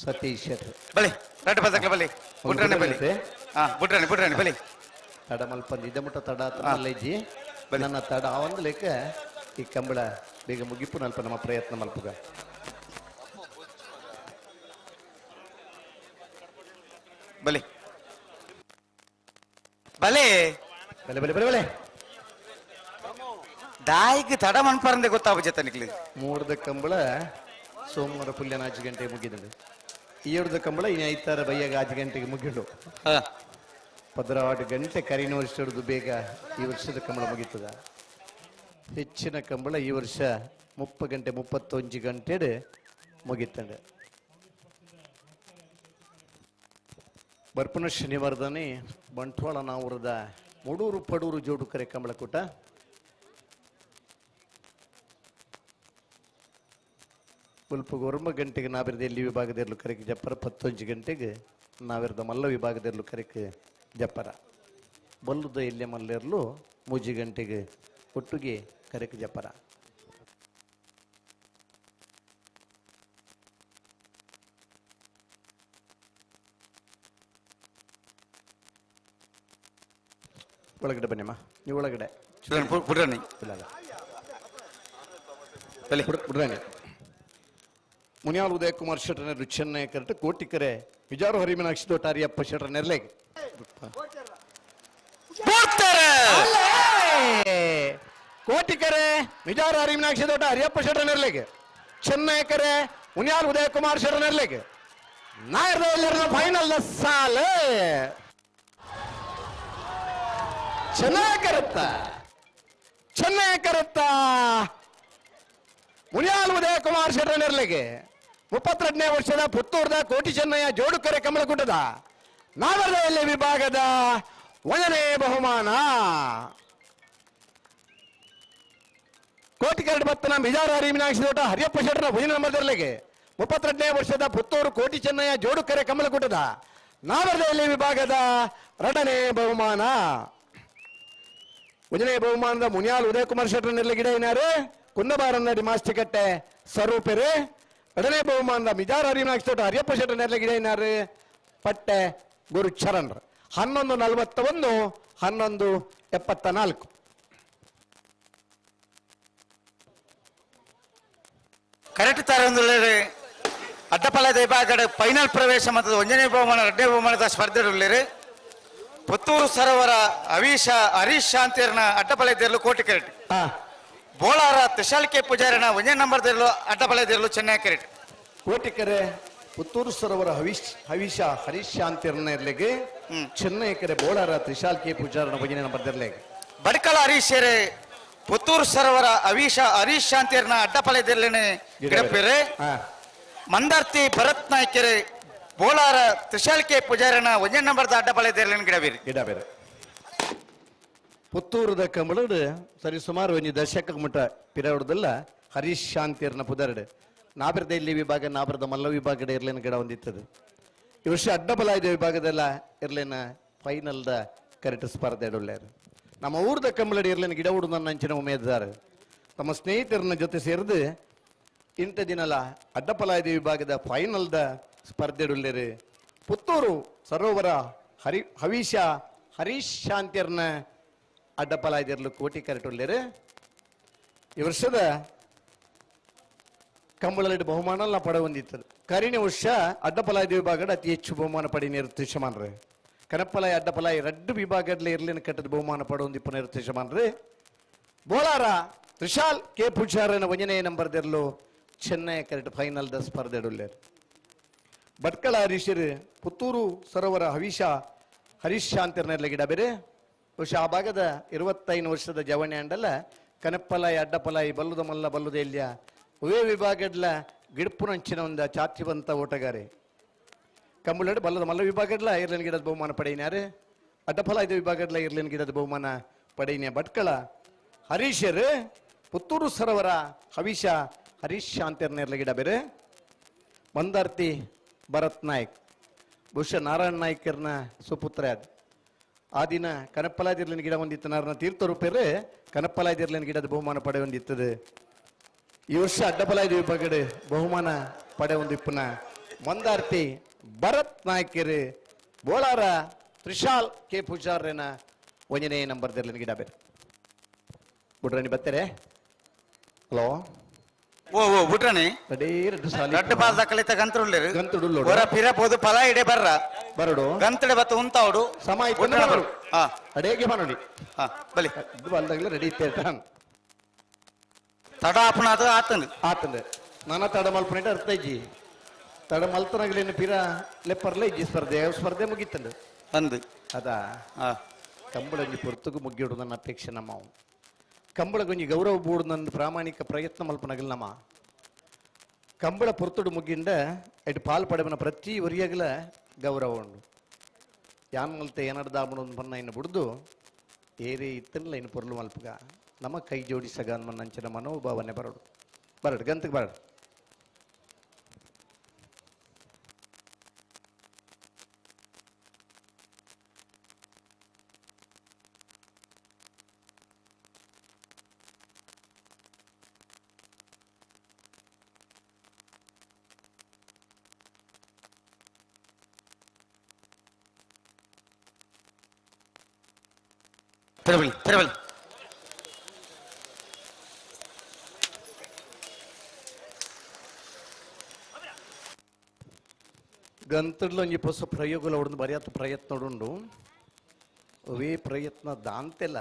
ಸತೀಶ್ ಶೆಟ್ರು ಬಲೆ ರೆಡ್ ಬದಕ್ಲ ಬಲೆ ಬುಟ್ರನೆ ಬಲೆ ಬುಟ್ರನೆ ಬಲೆ ತಡ ಮಲ್ಪಂದು ಇದಮುಟ ತಡ ತಲ್ಲೈಜಿ ನನ್ನ ತಡ ಆ ಒಂದು ಲೆಕ್ಕ ಈ ಕಂಬಳ ಬೇಗ ಮುಗಿಪು ನಲ್ಪ ನಮ್ಮ ಪ್ರಯತ್ನ ಮಲ್ಪುಗ ಬಲೆ ಬಲೆ ಬಲೆ ಬಲೆ ಬಲೆ ಬಲೆ ದಾಯಿಗೆ ತಡ ಮನ್ಪರಂದೆ ಗೊತ್ತಾಗ ಜೊತೆ ನಿಕ್ಲಿ ಮೂಡ್ದ ಕಂಬಳ ಸೋಮವಾರ ಪುಲ್ಯನ 5 ಗಂಟೆಗೆ ಮುಗಿದಂಡು ಈಯರದ ಕಂಬಳ ಇನ್ನು ಐತಾರ ಬೈಯಾಗ 5 ಗಂಟೆಗೆ ಮುಗಿಡು 16 ಗಂಟೆ ಕರಿನ ವರ್ಷ ಹಿಡಿದು ಬೇಗ ಈ ವರ್ಷದ ಕಂಬಳ ಮುಗೀತದ. ಹೆಚ್ಚಿನ ಕಂಬಳ ಈ ವರ್ಷ 30 ಗಂಟೆ 31 ಗಂಟೆ ಮುಗಿತಂಡೆ. ಬರ್ಪನ ಶನಿವಾರದಾನೆ ಬಂಟ್ವಾಳ ನಾವೂರದ ಮೂಡೂರು ಪಡೂರು ಜೋಡು ಕರೆ ಕಂಬಳ ಕೂಟ ಸ್ವಲ್ಪ 1 ಗಂಟೆಗೆ ನಾವಿರದ ಎಲ್ಲಿ ವಿಭಾಗದಲ್ಲೂ ಕರೆಗೆ ಜಪ್ಪರ 11 ಗಂಟೆಗೆ ನಾವಿರದ ಮಲ್ಲ ವಿಭಾಗದಲ್ಲೂ ಕರೆಗೆ ಜಪ್ಪರ ಬಲ್ಲುದ ಎಲ್ಲೆ ಮಲ್ಲೆರ್ಲು 3 ಗಂಟೆಗೆ ಒಟ್ಟಿಗೆ ಕರೆಗೆ ಜಪ್ಪರ. ಒಳಗಡೆ ಬನ್ನಿಮ್ಮ, ನೀವು ಒಳಗಡೆ ಬಿಡ್ರಾಣಿ ಮುನಿಯಾಲ್ ಉದಯ ಕುಮಾರ್ ಶೆಟ್ಟರ್ ಚೆನ್ನೈ ಕರೆಕ್ಟ್ ಕೋಟಿಕರೆ ವಿಜಾರು ಹರಿಮೀನಾಕ್ಷಿ ದೊಡ್ಡ ಅರಿಯಪ್ಪ ಶೆಟ್ಟರ್ ನೆರ್ಲೆಗೆ ಕೋಟಿಕರೆ ವಿಜಾರು ಹರಿಮೀನಾಕ್ಷಿ ದೊಡ್ಡ ಅರಿಯಪ್ಪ ಶೆಟ್ಟರ್ ನೆರ್ಲೆಗೆ ಚೆನ್ನೈ ಕರೆ ಮುನಿಯಾಲ್ ಉದಯ ಕುಮಾರ್ ಶೆಟ್ಟರ್ ನೆರ್ಲೆಗೆ ನಾಯರ್ದ ಫೈನಲ್ ಸಾಲ ಚೆನ್ನೈ ಕರುತ್ತ ಮುನಿಯಾಲ್ ಉದಯ ಕುಮಾರ್ ಶೆಟ್ಟರ್ ನೆರ್ಲೆಗೆ 32ನೇ ವರ್ಷದ ಪುತ್ತೂರದ ಕೋಟಿ ಚೆನ್ನಯ್ಯ ಜೋಡುಕರೆ ಕಮಲಗುಡ್ಡದ ನಾವರ್ದಲ್ಲಿ ವಿಭಾಗದ 1ನೇ ಬಹುಮಾನ. ಕೋಟಿಕರಡು ಬತ್ತನ ಬಿಜಾರ ಹರಿಮೀನಾಕ್ಷಿ ದೊಡ್ಡ ಹರಿಯಪ್ಪ ಶೆಟ್ಟರ 1ನೇ ನಂಬರ್ದಲ್ಲಿಗೆ 32ನೇ ವರ್ಷದ ಪುತ್ತೂರು ಕೋಟಿ ಚೆನ್ನಯ್ಯ ಜೋಡುಕರೆ ಕಮಲಗುಡ್ಡದ ನಾವರ್ದಲ್ಲಿ ವಿಭಾಗದ 2ನೇ ಬಹುಮಾನ. 1ನೇ ಬಹುಮಾನದ ಮುನಿಯಾಲ್ ಉದಯ ಕುಮಾರ್ ಶೆಟ್ಟರ್ ನೆರ್ಲೆ ಗಿಡ ಏನಾರು ಕುಂದಬಾರನ್ನಡಿ ಮಾಸ್ಟಿಕಟ್ಟೆ ಸ್ವರೂಪರು. 2ನೇ ಬಹುಮಾನದ ಮಿಜಾರ್ ಹರಿಮೀನಾಕ್ಷಿ ದೊಡ್ಡ ಹರಿಯಪ್ಪ ಶೆಟ್ಟರ್ ನೆರ್ಲೆ ಗಿಡ ಏನಾರು ಪಟ್ಟೆ ಗುರು ಚರಣ್ 11:41 11:74. ಕರೆಕ್ಟ್ ತರ ಅಡ್ಡಪಾಲದ ವಿಭಾಗದ ಫೈನಲ್ ಪ್ರವೇಶ ಮತ್ತು 1ನೇ ಬಹುಮಾನ 2ನೇ ಬಹುಮಾನದ ಸ್ಪರ್ಧೆಯಲ್ಲಿ ಪುತ್ತೂರು ಸರೋವರ ಹರೀಶ್ ಶಾಂತಿಯರ್ನ ಅಡ್ಡಪಾಲದಲ್ಲೂ ಕೋಟಿ ಕೆರೆಟ್, ಬೋಳಾರ ತ್ರಿಶಾಲ್ಕೆ ಪೂಜಾರಿನ 1ನೇ ನಂಬರ್ದಲ್ಲೂ ಅಡ್ಡಪಾಲದಲ್ಲೂ ಚೆನ್ನೈ ಕೆರೆಟ್. ಕೋಟಿಕೆರೆ ಪುತ್ತೂರು ಸರೋವರ ಹರೀಶ್ ಶಾಂತಿಯರ್ನ ಇರ್ಲಿಗೆ ಚೆನ್ನೈ ಕೆರೆ ಬೋಳಾರ ತ್ರಿಶಾಲ್ಕೆ ಪೂಜಾರನ 1ನೇ ನಂಬರ್ದಲ್ಲಿಗೆ ಬಡ್ಕಳ ಹರೀಶರೇ ಪುತ್ತೂರು ಸರೋವರ ಹರೀಶ್ ಶಾಂತಿಯರ್ನ ಅಡ್ಡಪಾಲದಲ್ಲೇ ಗಿಡಪೇರೆ ಮಂದಾರ್ತಿ ಭರತ್ ನಾಯ್ಕೆರೆ ಬೋಳಾರ ತ್ರಿಶಾಲ್ಕೆ ಪೂಜಾರಿನ 1ನೇ ನಂಬರ್ದ ಅಡ್ಡಪಾಲದಲ್ಲೇ ಗಿಡಬೇರೆ. ಪುತ್ತೂರದ ಕಂಬಳಡ್ ಸರಿ ಸುಮಾರು 1 ದಶಕ ಮಟ್ಟ ಪಿರಾವಡದಲ್ಲ ಹರೀಶ್ ಶಾಂತಿಯರ್ನ ಪುದರ್ಡ್ ನಾಬರದ ಇಲ್ಲಿ ವಿಭಾಗ ನಾಬರದ ಮಲ್ಲ ವಿಭಾಗದ ಇರ್ಲೇನ ಗಿಡ ಹೊಂದಿತ್ತದು. ಈ ವರ್ಷ ಅಡ್ಡಬಲಾಯ್ದ ವಿಭಾಗದಲ್ಲ ಇರ್ಲೇನ ಫೈನಲ್ದ ಕರೆಕ್ಟ್ ಸ್ಪರ್ಧೆ ಇಡೊಳ್ಳ್ಯಾರ. ನಮ್ಮ ಊರದ ಕಂಬಳಡಿ ಇರ್ಲೇನ ಗಿಡ ಹುಡುಗ ನನ್ನ ಅಂಚಿನ ಉಮೇದಾರ ತಮ್ಮ ಸ್ನೇಹಿತರನ್ನ ಜೊತೆ ಸೇರಿದು ಇಂಥ ದಿನಲ ಅಡ್ಡಪಲಾಯ್ದ ವಿಭಾಗದ ಫೈನಲ್ದ ಸ್ಪರ್ಧೆ ಇಡೊಳ್ಳ್ಯಾರ. ಪುತ್ತೂರು ಸರೋವರ ಹರೀಶ್ ಶಾಂತಿಯರ್ನ ಅಡ್ಡಪಲಾಯ್ದಿರ್ಲು ಕೋಟಿ ಕರೆಕ್ಟ್ ಒಳ್ಳ್ಯಾರ. ಈ ವರ್ಷದ ಕಂಬಳದ ಬಹುಮಾನ ಪಡೆ ಹೊಂದಿತ್ತು. ಕರಿನ ವರ್ಷ ಅಡ್ಡಪಲಾಯ್ದ ವಿಭಾಗದ ಅತಿ ಹೆಚ್ಚು ಬಹುಮಾನ ಪಡಿ ನಿರ್ದೇಶಮಾನ್ರಿ ಕನಪ್ಪಲಾಯಿ ಅಡ್ಡಪಲಾಯಿ 2 ವಿಭಾಗದಲ್ಲಿ ಇರ್ಲಿನ ಕಟ್ಟದ ಬಹುಮಾನ ಪಡೆ ಹೊಂದಿಪ್ಪ ನಿರ್ದೇಶಮಾನ್ರಿ ಬೋಳಾರ ತ್ರಿಶಾಲ್ ಕೆ ಪೂಜಾರನ 1ನೇ ನಂಬರ್ದಲ್ಲೂ ಚೆನ್ನೈ ಕರೆಕ್ಟ್ ಫೈನಲ್ ದ ಸ್ಪರ್ಧೆ ಇಡೊಳ್ಳ್ಯಾರ. ಭಟ್ಕಳ ಹರೀಶರು ಪುತ್ತೂರು ಸರೋವರ ಹರೀಶ್ ಶಾಂತಿರ್ನೆಲ್ಲ ಗಿಡ ಬೇರೆ ವರ್ಷ ಆ ಭಾಗದ 25 ವರ್ಷದ ಜವಣೆ ಅಂಡಲ್ಲ ಕನಪ್ಪಲಾಯಿ ಅಡ್ಡಪಲಾಯಿ ಬಲ್ಲುದ ಮಲ್ಲ ಬಲ್ಲುದ ಎಲ್ಯ ಉವೇ ವಿಭಾಗಡ್ಲ ಗಿಡಪುನಂಚಿನ ಒಂದು ಚಾಚಿವಂತ ಓಟಗಾರೆ ಕಂಬಳಡ್ ಬಲ್ಲದ ಮಲ್ಲ ವಿಭಾಗಡ್ಲ ಇರ್ಲಿನ ಗಿಡದ ಬಹುಮಾನ ಪಡೆಯಿನಾರು ಅಡ್ಡಪಲಾಯ್ದ ವಿಭಾಗಡ್ಲ ಇರ್ಲಿನ ಗಿಡದ ಬಹುಮಾನ ಪಡೆಯಿನ. ಭಟ್ಕಳ ಹರೀಶರು ಪುತ್ತೂರು ಸರೋವರ ಹರೀಶ್ ಶಾಂತಿರ್ನೆಲ್ಲ ಗಿಡ ಬೇರೆ ಮಂದಾರ್ತಿ ಭರತ್ ನಾಯ್ಕ್ ಬಹುಶಃ ನಾರಾಯಣ ನಾಯ್ಕರ್ನ ಸುಪುತ್ರ ಅದು. ಆ ದಿನ ಕನಪ್ಪಲಾಯ್ದಿರ್ಲಿನ ಗಿಡ ಹೊಂದಿತ್ತು ನಾರನ ತೀರ್ಥರೂಪೇರು ಕನಪ್ಪಲಾಯ್ದಿರ್ಲಿನ ಗಿಡದ ಬಹುಮಾನ ಪಡೆ ಹೊಂದಿತ್ತದೆ. ಈ ವರ್ಷ ಅಡ್ಡಪಲಾಯ್ದ ವಿಭಾಗದ ಬಹುಮಾನ ಪಡೆ ಹೊಂದಿಪ್ಪನ ಮಂದಾರ್ತಿ ಭರತ್ ನಾಯ್ಕರು ಬೋಳಾರ ತ್ರಿಶಾಲ್ ಕೆ ಪೂಜಾರನ 1ನೇ ನಂಬರ್ದರ್ಲಿನ ಗಿಡ ಬೇರೆ ಬಿಡ್ರಾಣಿ ಬತ್ತರೆ. ಹಲೋ ಓ ಬಿಟ್ರಾಣಿ ರಡ್ಡು ಪಾದ ಕಲಿತ ಗಂತುಡು ಹೊರ ಪಿರಬಹುದು ಫಲ ಇಡೆ ಬರಡು ಗಂತಡೆ ಬತ್ತ ಉಂತಾವಡು ಸಮಯ ಅಡೇಗೆ ಮಾಡಿ ಬಲಿ ಇದು ಅಲ್ದಾಗಲೇ ರೆಡಿ ಇತ್ತೇಟ ತಡ ಆಪಣ ಆತಂದು ನಾನಾ ತಡ ಮಲ್ಪನೇಟ ಅರ್ಥ ಇಜ್ಜಿ ತಡ ಮಲ್ತನಾಗ್ಲೇನು ಪಿರ ಲೆಪ್ಪರ್ಲ ಇಜ್ಜಿ ಸ್ಪರ್ಧೆ ಮುಗೀತಂಡು ಅಂದು ಅದಾ ಕಂಬಳಂಜಿ ಪೊರ್ತುಗು ಮುಗ್ಗಿಡು ನನ್ನ ಅಪೇಕ್ಷೆ ನಮ್ಮ ಕಂಬಳಗೊಂಜಿ ಗೌರವ ಬೂಡು ನನ್ನ ಪ್ರಾಮಾಣಿಕ ಪ್ರಯತ್ನ ಮಲ್ಪನಗಲ್ ನಮ್ಮ ಕಂಬಳ ಪೊರ್ತುಡು ಮುಗ್ಗಿಂಡ ಇಟ್ಟು ಪಾಲ್ ಪಡೆವನ ಪ್ರತಿ ಒರಿಯಾಗಲ ಗೌರವ ಉಂಡು ಯಾನ್ ಮಲ್ತೆ ಏನಡ್ದಾಬಣ ಪನ್ನ ಇನ್ನು ಬಿಡ್ದು ಏರೇ ಇತ್ತನಲ್ಲ ಇನ್ನು ಪೊರ್ಲು ಮಲ್ಪಗ ನಮ್ಮ ಕೈ ಜೋಡಿಸಗ ಅನ್ನಂಚಿನ ಮನೋಭಾವನೆ ಬರಡು ಗಂತಕ್ಕೆ ಬರಡು ತಿರುವಳಿ ಗಂತಡ್ಲು ಒಂಜಿ ಹೊಸ ಪ್ರಯೋಗಲ ಹೊಡೆದು ಬರೆಯತ್ತ ಪ್ರಯತ್ನ ಉಂಡು ಅವೇ ಪ್ರಯತ್ನ ದಾಂತೆಲ್ಲ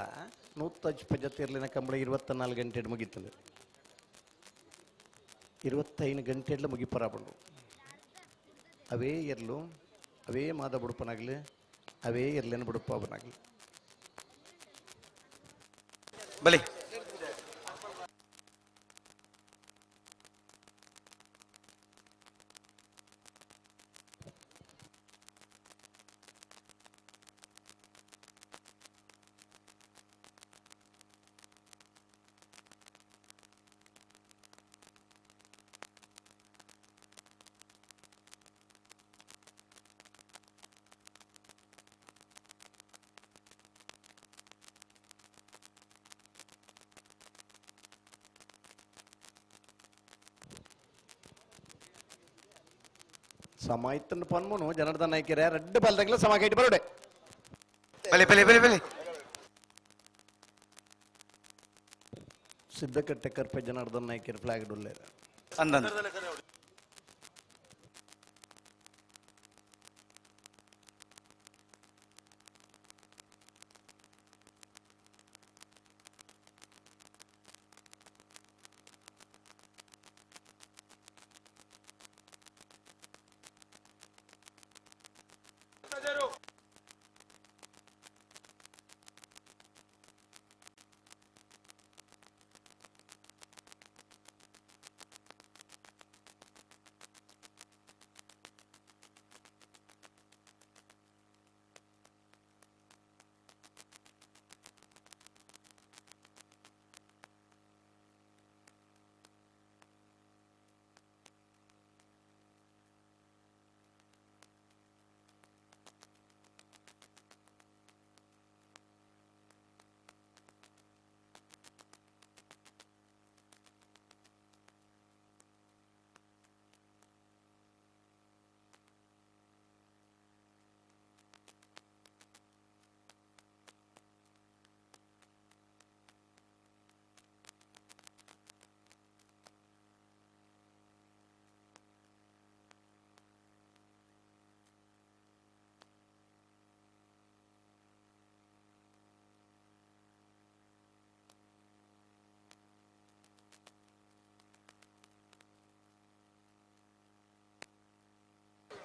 175 ಕಂಬಳ 24 ಗಂಟೆ ಮುಗಿತಂದು 25 ಗಂಟೆಡ್ಲ ಮುಗಿಪರಾಬಂಡು ಅವೇ ಇರ್ಲು ಅವೇ ಮಾದ ಬುಡುಪನಾಗ್ಲಿ ಅವೇ ಇರ್ಲೇನು ಬುಡುಪ ಅವನಾಗ್ಲಿ ಬಲಿ ಸಮಾಯ್ತನ ಪನ್ಮನು ಜನಾರ್ದನ್ ನಾಯ್ಕರ 2 ಬಾಲ್ದಾಗಲ ಸಮ ಕೈಟ್ ಬರೋಡೆ ಬಲಿ ಸಿದ್ದಕಟ್ಟೆ ಕರ್ಪೆ ಜನಾರ್ದನ್ ನಾಯ್ಕರ ಫ್ಲಾಗ್ ಡೊಲ್ಲೆ ಅಂದಂದ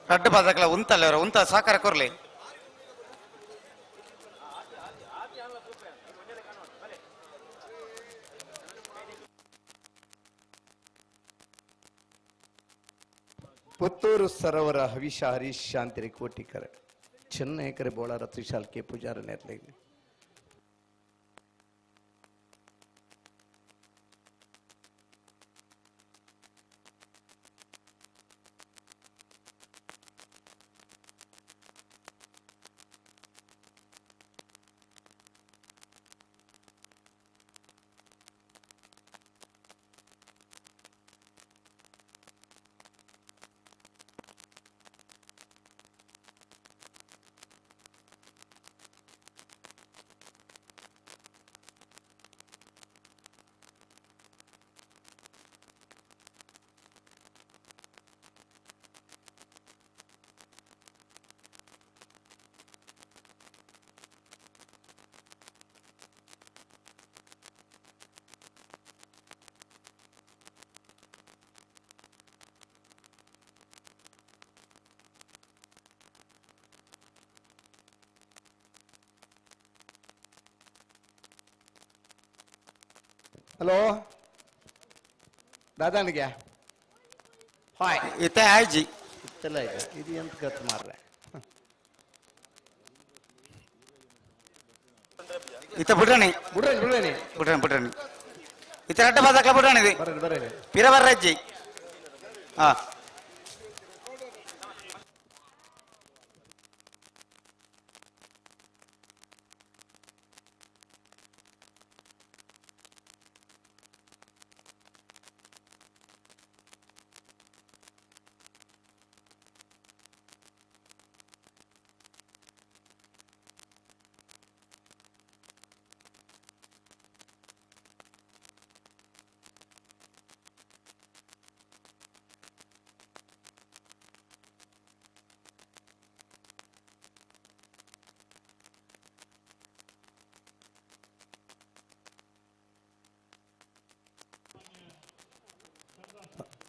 ರಡ್ಡು ಬಾದಕಲ ಉಂತಲ್ಲ ಅವರ ಉಂತ ಸಾಕಾರ ಕೊರ್ಲಿ ಪುತ್ತೂರು ಸರೋವರ ಹವಿಷ ಹರೀಶ್ ಶಾಂತಿರಿ ಕೋಟಿಕರ ಚೆನ್ನೈಕರೆ ಬೋಳಾರ ತ್ರಿಶಾಲ್ ಕೆ ಪೂಜಾರ ನೆರ್ಲಿ ಹಲೋ ದಾದಾನಿಗೆ ಹಾಯ್ ಇತ್ತೆ ಆಯ್ಜಿ ಇತ್ತಲ್ಲ ಈಗ ಇದು ಎಂತ ಕತ್ ಮಾರ್ರೆ ಇತ್ತ ಬಿಡ್ರಣಿ ಬಿಡ್ರಣಿ ಇತ್ತ ರಡ್ಡ ಬಾದಕ್ಲ ಬಿಡ್ರಣಿ ಪಿರವರ್ರಜ್ಜಿ ಹಾ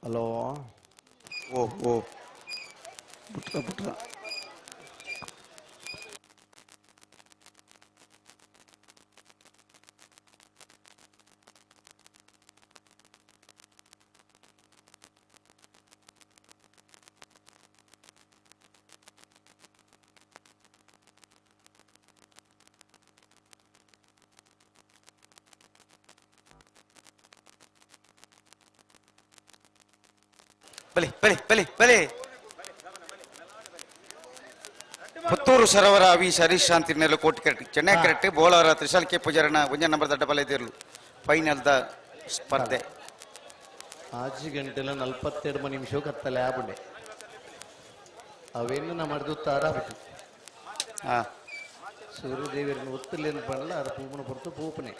ಹಲೋ ಓ ಬಿಟ್ರ ಬಲಿ ಪುತ್ತೂರು ಸರೋವರ ಅವೀಶ್ ಹರೀಶ್ ಶಾಂತಿ ನೆರಳು ಕೋಟಿ ಕರೆಕ್ಟ್ ಚೆನ್ನೈ ಕರೆಕ್ಟ್ ಬೋಳಾರ ತ್ರಿಶಾಲ್ ಕೆ ಪೂಜಾರನ ಒಂಜ ನಂಬರ್ ದಡ್ಡ ಬಲೈದಿರ್ಲು ಫೈನಲ್ ದ ಸ್ಪರ್ಧೆ 5 ಗಂಟೆಲ 42 ನಿಮಿಷ ಕತ್ತಲೆ ಆಬುಂಡೆ ಅವೇನು ನಮ್ಮ ಮಡ್ದುತ್ತಾರ ಬಿಟ್ಟು ಸೂರ್ಯದೇವಿಯನ್ನು ಒತ್ತಲೇನು ಪಡಲ ಅದು ಪೂಪನ ಹೊರತು ಪೂಪನೆ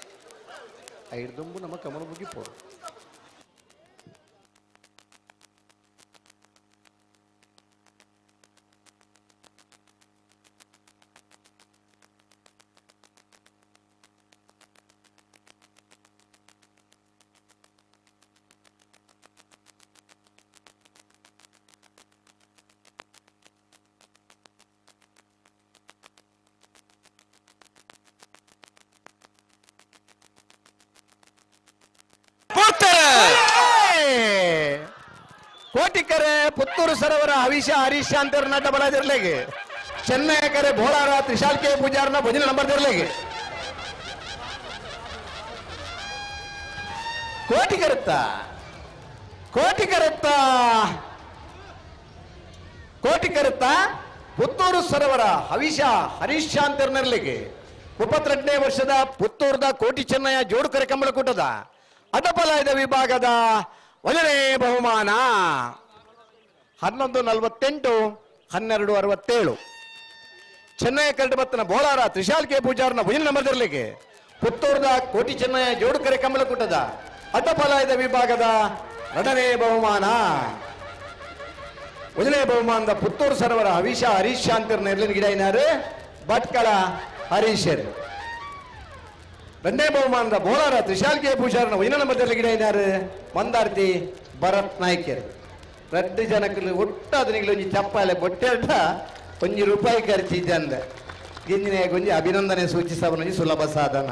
ಐರ್ದುಂಬು ನಮ್ಮ ಕಮಲ ಮುಗಿಪೋ ಕೋಟಿಕರೆ ಪುತ್ತೂರು ಸರೋವರ ಹವಿಷ ಹರೀಶ್ ಶಾಂತರ ನಟ ಬಲದಿರ್ಲೆಗೆ ಚೆನ್ನೈ ಕರೆ ಬೋಳಾರ ತ್ರಿಶಾಲ್ ಕೆ ಪೂಜಾರನ ಭಜನೆ ನಂಬರ್ ದಿರ್ಲೆಗೆ ಕೋಟಿಕರುತ್ತ ಪುತ್ತೂರು ಸರೋವರ ಹವಿಷ ಹರೀಶ್ ಶಾಂತರ ನೆರಲಿಗೆ 32ನೇ ವರ್ಷದ ಪುತ್ತೂರದ ಕೋಟಿ ಚೆನ್ನಯ್ಯ ಜೋಡುಕರೆ ಕಂಬಳಕೂಟದ ಅಡ್ಡಪಲಾಯದ ವಿಭಾಗದ 1ನೇ ಬಹುಮಾನ 1148 1267 ಚೆನ್ನೈ ಕರಡಬತ್ತನ ಬೋಳಾರ ತ್ರಿಶಾಲ್ ಕೆ ಪೂಜಾರನ ಭುಜನ ನಂಬರ್ದರ್ಲಿಗೆ ಪುತ್ತೂರದ ಕೋಟಿ ಚೆನ್ನಯ್ಯ ಜೋಡುಕರೆ ಕಂಬಳಕೂಟದ ಅಡ್ಡಪಲಾಯದ ವಿಭಾಗದ 2ನೇ ಬಹುಮಾನ 1ನೇ ಬಹುಮಾನದ ಪುತ್ತೂರು ಸರೋವರ ಹವಿಷ ಹರೀಶ್ ಶಾಂತರ ನೆರಳಿನ ಗಿಡ ಏನಾರು ಭಟ್ಕಳ ಹರೀಶರ್ 2ನೇ ಬಹುಮಾನದ ಬೋಳಾರ ತ್ರಿಶಾಲ್ ಕೆ ಪೂಜಾರನ ಒಯ್ನ ನಂಬರ್ದಲ್ಲಿ ಗಿಡ ಏನಾರು ಮಂದಾರ್ತಿ ಭರತ್ ನಾಯ್ಕರ್ 2 ಜನಕ್ಕೆ ಒಟ್ಟಾದ ಒಂಜಿ ಚಪ್ಪಾಲೆ ಬೊಟ್ಟೆಡ್ಡ ₹1 ಖರ್ಚಿದ್ದಂದ ಗಿಂಜಿನ ಗೊಂಜಿ ಅಭಿನಂದನೆ ಸೂಚಿಸವನು ಸುಲಭ ಸಾಧನ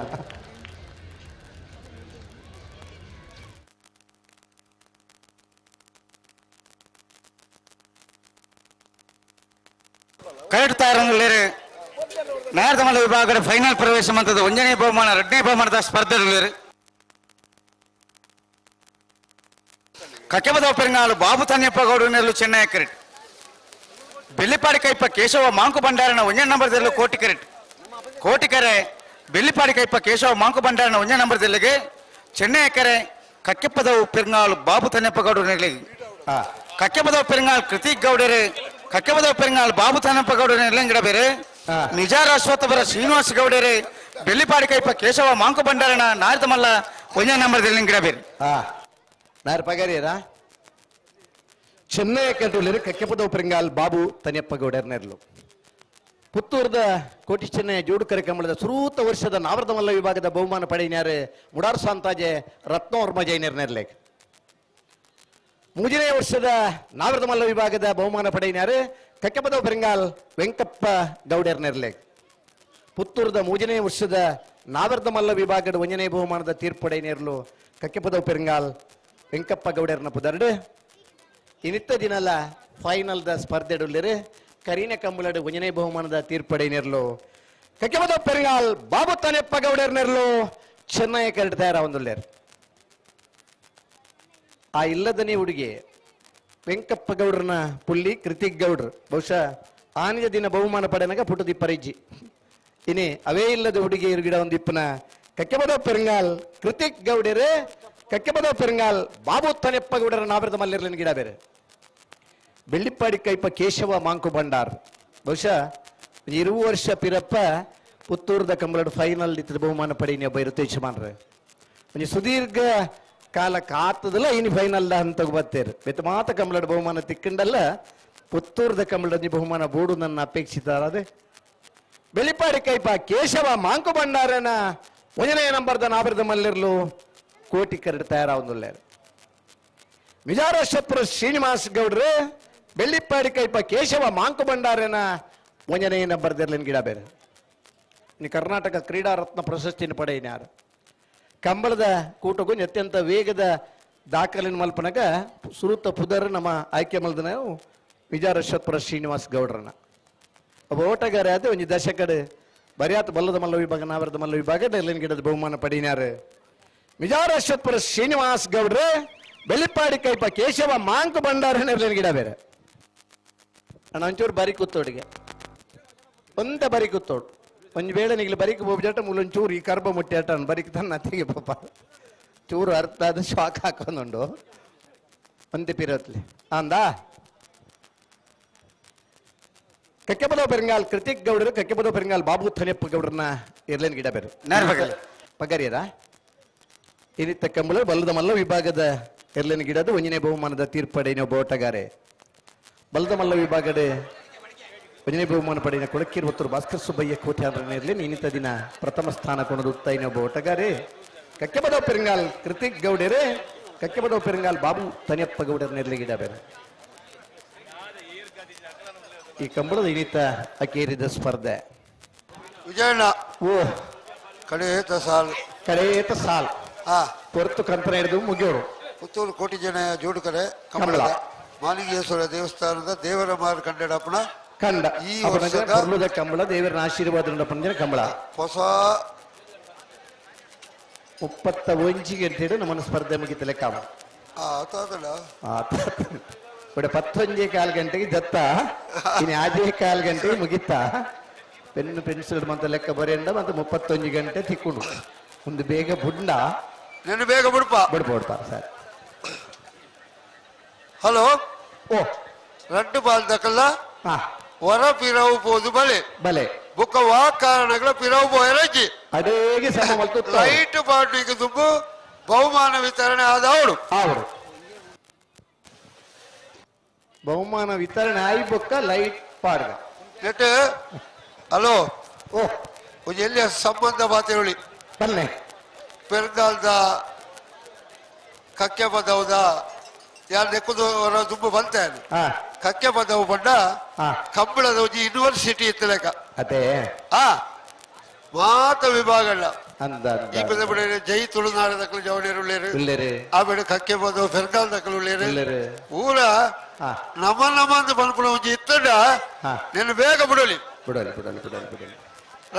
ಕರೆಕ್ಟ್ ನೇರದಮಲ್ಲ ವಿಭಾಗದ ಫೈನಲ್ ಪ್ರವೇಶ ಮಂತದ 1ನೇ ಬಹುಮಾನ 2ನೇ ಬಹುಮಾನದ ಸ್ಪರ್ಧೆಗಳು ಕಕ್ಕೆಬದ ಪೆರಿಂಗಾಲು ಬಾಬು ತನ್ಯಪ್ಪ ಗೌಡ ನೆರಳು Chennai correct Bellipadi ಕೈಪ್ಪ Keshava Monk ಭಂಡಾರನ 1ನೇ ನಂಬರ್ದಲ್ಲೂ Kotikere Bellipadi ಕೈಪ್ಪ Keshava Monk ಭಂಡಾರನ 1ನೇ ನಂಬರ್ದಲ್ಲಿಗೆ Chennai ಕೆರೆ ಕಕ್ಕೆಪ್ಪದ ಪೆರಿಂಗಾಲು ಬಾಬು ತನ್ಯಪ್ಪ ಗೌಡ ನೆರಳಿಗೆ ಕಕ್ಕೆಬದ ಪೆರಿಂಗಾಲು ಕೃತಿಕ್ ಗೌಡರು ಕಕ್ಕೆಬದ ಪೆರಿಂಗಾಲು ಬಾಬು ತನ್ಯಪ್ಪ ಗೌಡ ನೆರಳಿಂಗಿಡ ಬೇರೆ ನಿಜಾರ ಅಶ್ವತ್ಥಪುರ ಶ್ರೀನಿವಾಸ ಗೌಡರು ಬೆಳ್ಳಿಪಾಡಿ ಕೈಪ್ಪ ಕೇಶವ ಮಾಂಕು ಭಂಡಾರನ ನಾರದಮಲ್ಲ 1ನೇ ನಂಬರ್ದಲ್ಲಿ ಗಿಡ ಬೇರೆ ನಾರು ಪಗಾರಿಯರಾ ಚೆನ್ನೈ ಕಂಟ್ರೋಲರ್ ಕಕ್ಕೆಪದ ಪೆರಿಂಗಾಲ್ ಬಾಬು ತನ್ಯಪ್ಪ ಗೌಡರ್ ನೆರಳು ಪುತ್ತೂರದ ಕೋಟಿ ಚೆನ್ನೈ ಜೋಡುಕರೆ ಕಂಬಳದ ಸುರೂತ ವರ್ಷದ ನಾವರ್ದಮಲ್ಲ ವಿಭಾಗದ ಬಹುಮಾನ ಪಡೆಯಿನಾರು ಮುಡಾರ್ ಸಾಂತಾಜೆ ರತ್ನವರ್ಮ ಜೈನರ್ ನೆರ್ಲೆಗ್ 3ನೇ ವರ್ಷದ ನಾವರ್ದಮಲ್ಲ ವಿಭಾಗದ ಬಹುಮಾನ ಪಡೆಯಿನಾರು ಕಕ್ಕೆಪದ ಪೆರಿಂಗಾಲ್ ವೆಂಕಪ್ಪ ಗೌಡರ್ ನೆರ್ಲೆಗ್ ಪುತ್ತೂರದ 3ನೇ ವರ್ಷದ ನಾವರ್ದ ಮಲ್ಲ ವಿಭಾಗದ ಒಂಜನೇ ಬಹುಮಾನದ ತೀರ್ಪಡೆ ನೇರ್ಲು Kakkepadavu ಪೆರಂಗಾಲ್ Venkappa ಗೌಡರ್ನ ಪುದರ್ಡು ಇನ್ನಿತ್ತ ದಿನಲ final the ಸ್ಪರ್ಧೆಡುಲ್ಲೆರು Kareena ಕಂಬುಲಡು ಒಂಜನೇ ಬಹುಮಾನದ ತೀರ್ಪಡೆ ನೇರ್ಲು Kakkepadavu ಪೆರಂಗಾಲ್ Babu ತನೆಪ್ಪ Goudar ನೇರ್ಲು Chennai curd ತಯಾರ ಒಂದುಲ್ಲೇರು ಆ ಇಲ್ಲದನೇ ಹುಡುಗಿ ವೆಂಕಪ್ಪ ಗೌಡ್ರನ ಪುಲ್ಲಿ ಕೃತಿಕ್ ಗೌಡ್ರು ಬಹುಶಃ ಆನೆಯ ದಿನ ಬಹುಮಾನ ಪಡೆನಾಗ ಪುಟದಿ ಪರಿಜ್ಜಿ ಇನ್ನೇ ಅವೇ ಇಲ್ಲದ ಹುಡುಗಿಯರು ಗಿಡ ಒಂದು ಇಪ್ಪನ ಕಕ್ಕೆಪದ ಪೆರಂಗಾಲ್ ಕೃತಿಕ್ ಗೌಡರು ಕಕ್ಕೆಪದ ಪೆರಂಗಾಲ್ ಬಾಬು ತನೆಪ್ಪ ಗೌಡರ ನಾವರದ ಮಲ್ಲಿರ್ಲಿನ ಗಿಡ ಬೇರೆ ಬೆಳ್ಳಿಪ್ಪಾಡಿ ಕೈಪ ಕೇಶವ ಮಾಂಕು ಭಂಡಾರ್ ಬಹುಶಃ 20 ವರ್ಷ ಪಿರಪ್ಪ ಪುತ್ತೂರದ ಕಂಬಳದ ಫೈನಲ್ ಇತ್ತದ ಬಹುಮಾನ ಪಡೆಯ ಒಬ್ಬ ಇರುತ್ತೆ ಯಜಮಾನ್ರೆ ಒಂದು ಸುದೀರ್ಘ ಕಾಲ ಕಾತದಲ್ಲ ಇನ್ನು ಫೈನಲ್ ಅಂತ ಬರ್ತೇರು ಬೆತ್ತ ಮಾತ ಕಂಬಳದ ಬಹುಮಾನ ತಿಕ್ಕಂಡಲ್ಲ ಪುತ್ತೂರದ ಕಂಬಳದ ಬಹುಮಾನ ಬೋಡು ನನ್ನ ಅಪೇಕ್ಷಿತಾರದೆ ಬೆಳಿಪಾಡಿ ಕೈಪ ಕೇಶವ ಮಾಂಕು ಭಂಡಾರನ 1ನೇ ನಂಬರ್ದ ನಾಬರದ ಮಲ್ಲಿರ್ಲು ಕೋಟಿ ಕರಡು ತಯಾರಾವುದಿಲ್ಲ ವಿಜಾರಶತ್ರು ಶ್ರೀನಿವಾಸ್ ಗೌಡ್ರು ಬೆಳ್ಳಿಪ್ಪಾಡಿ ಕೈಪ ಕೇಶವ ಮಾಂಕು ಭಂಡಾರನ 1ನೇ ನಂಬರ್ದಿರ್ಲಿನ ಗಿಡ ಬೇರೆ ಇನ್ನು ಕರ್ನಾಟಕ ಕ್ರೀಡಾ ರತ್ನ ಪ್ರಶಸ್ತಿನ ಪಡೆಯಿನಾರು ಕಂಬಳದ ಕೂಟಗೂ ಅತ್ಯಂತ ವೇಗದ ದಾಖಲಿನ ಮಲ್ಪನಾಗ ಸುರುತ ಪುದರ್ ನಮ್ಮ ಆಯ್ಕೆ ಮಲ್ದ ನಾವು ವಿಜಾರಶ್ವತ್ಪುರ ಶ್ರೀನಿವಾಸ್ ಗೌಡ್ರನ್ನ ಒಬ್ಬ ಓಟಗಾರ ಆದ ಒಂದು ದಶಕಡ್ ಬರಿಯಾತ ಬಲ್ಲದ ಮಲ್ಲ ವಿಭಾಗ ನಾವರದ ಮಲ್ಲ ವಿಭಾಗ ಎಲ್ಲಿನ ಗಿಡದ ಬಹುಮಾನ ಪಡೆಯಿನಾರು ವಿಜಾರಶ್ವತ್ಪುರ ಶ್ರೀನಿವಾಸ್ ಗೌಡ್ರೆ ಬೆಳ್ಳಿಪ್ಪಾಡಿ ಕೈಪ ಕೇಶವ ಮಾಂಕು ಭಂಡಾರನ ಎಲ್ಲಿನ ಗಿಡ ಬೇರೆ ಅಣ್ಣ ಒಂಚೂರು ಬರಿ ಕೂತೋಡಿಗೆ ಒಂದ ಬರಿ ಕೂತೋಡು ಒಂದು ವೇಳೆ ನಿಗ್ಲಿ ಬರಿಕ್ ಹೋಗ್ಬಿಟ್ಟ ಮುಲ್ಲೊಂಚೂರು ಈ ಕರ್ಬ ಮುಟ್ಟಿ ಆಟ ಬರಿಕ್ ತನ್ನ ಅತ್ತಿಗೆ ಪಾಪ ಚೂರು ಅರ್ಥ ಆದ ಶಾಕ್ ಹಾಕೊಂಡುಂಡು ಒಂದೇ ಪಿರತ್ಲಿ ಅಂದಾ ಕಕ್ಕೆಪದ ಪೆರಂಗಾಲ್ ಕೃತಿಕ್ ಗೌಡರು ಕಕ್ಕೆಪದ ಪೆರಂಗಾಲ್ ಬಾಬು ತನೆಪ್ಪ ಗೌಡ್ರನ್ನ ಇರ್ಲೇನ್ ಗಿಡ ಬೇರೆ ಪಗರಿಯರ ಇನಿತ್ತ ಕಂಬಳ ಬಲ್ಲದ ಮಲ್ಲ ವಿಭಾಗದ ಇರ್ಲೇನ್ ಗಿಡದ 1ನೇ ಬಹುಮಾನದ ತೀರ್ಪಡೆಯ ಬೋಟಗಾರೆ ಬಲ್ಲದ ಮಲ್ಲ ವಿಭಾಗದ 1ನೇ ಬಹುಮಾನ ಪಡೆಯ ಕೊಳಕಿರುವತ್ತೂರು ಭಾಸ್ಕರ್ ಸುಬ್ಬಯ್ಯ ಕೋಟ್ಯಾದ್ರನೇರ್ಲಿ ಇನ್ನಿತ ದಿನ ಪ್ರಥಮ ಸ್ಥಾನ ಕೊಂಡದುತ್ತಾ ಇನ್ನೊಬ್ಬ ಓಟಗಾರೆ ಕಕ್ಕೆಪದ ಪೆರಂಗಾಲ್ ಕೃತಿಕ್ ಗೌಡರೇ ಕಕ್ಕೆಪದ ಪೆರಂಗಾಲ್ ಬಾಬು ತನೆಪ್ಪ ಗೌಡರ್ನೇರ್ಲಿ ಗಿಡ ಬೇರೆ ಈ ಕಂಬಳದ ಇನ್ನಿತ ಅಕೇರಿದ ಸ್ಪರ್ಧೆ ವಿಜಯಣ್ಣ ಓ ಕಡೆಯೇತ ಸಾಲ್ ಹೊರತು ಕಂಪನ ಹಿಡಿದು ಮುಗಿಯೋರು ಪುತ್ತೂರು ಕೋಟಿ ಜನ ಜೋಡುಕರೆ ಕಂಬಳ ಮಾಲಿಂಗೇಶ್ವರ ದೇವಸ್ಥಾನದ ದೇವರ ಮಾರು ಕಂಡಡಪ್ಪನ ಕಂಡ ಈ ವರ್ಷದ ಕಂಬಳ ದೇವರ ಆಶೀರ್ವಾದ ಪಂದಿನ ಕಂಬಳ ಹೊಸ 31 ಗಂಟೆ ನಮ್ಮ ಸ್ಪರ್ಧೆ ಮುಗಿತ ಲೆಕ್ಕ ഇവിടെ 11 ಗಂಟೆಗೆ ದತ್ತ ಇನ್ನು 5 ಗಂಟೆಗೆ ಮುಗಿತಾ ಪೆನ್ನು ಪೆನ್ಸಿಲ್ ಮತ್ತೆ ಲೆಕ್ಕ ಬರೆಯಂಡ ಮತ್ತೆ 31 ಗಂಟೆ ತಿಕ್ಕೊಂಡು ಒಂದು ಬೇಗ ಬುಂಡ నేను ಬೇಗ ಬಿಡ್ಬೋಡ್ಪ ಸರ್ ಹಲೋ ಓ ರಡ್ಡು ಬಾಲ್ ದಕಲ್ಲ ಹೊರ ಪಿರವು ಪೋದು ಬಲೆ ಬುಕ್ಕ ವಾ ಕಾರಣಗಳ ಪಿರವು ಪೋಯರಜ್ಜಿ ಅದೇಗೆ ಸಮ ಮಲ್ತು ಲೈಟ್ ಪಾರ್ಟಿಗೆ ದುಬ್ಬು ಬಹುಮಾನ ವಿತರಣೆ ಆದವಳು ಬಹುಮಾನ ವಿತರಣೆ ಆಯಿ ಬೊಕ್ಕ ಲೈಟ್ ಪಾಡ್ಗ ನೆಟ್ ಹಲೋ ಓ ಎಲ್ಲಿಯ ಸಂಬಂಧ ಮಾತೇಳಿ ಬನ್ನೆ ಪೆರಂಗಾಲ್ದ ಕಕ್ಕೆ ಪದವದ ಯಾರು ನೆಕ್ಕುದು ದುಬ್ಬು ಬಂತೇನೆ ಕಕ್ಕೆ ಪದವು ಬಂಡ ಕಂಬಳದ ಒಂದು ಯೂನಿವರ್ಸಿಟಿ ಇತ್ತು ಲೆಕ್ಕ ಅದೇ ಮಾತ ವಿಭಾಗಗಳ ಅಂದ ಈ ಪದ ಬಿಡ ಜೈ ತುಳುನಾಡ ದಕ್ಕಲು ಜವಳಿಯರು ಆ ಬಿಡ ಕಕ್ಕೆ ಪದವು ಪೆರಂಗಾಲ್ ದಕ್ಕಲು ಊರ ನಮ್ಮ ಅಂತ ಬಂದ್ಬಿಡ ಒಂಜಿ ಇತ್ತಂಡ నేను ಬೇಗ ಬಿಡಲಿ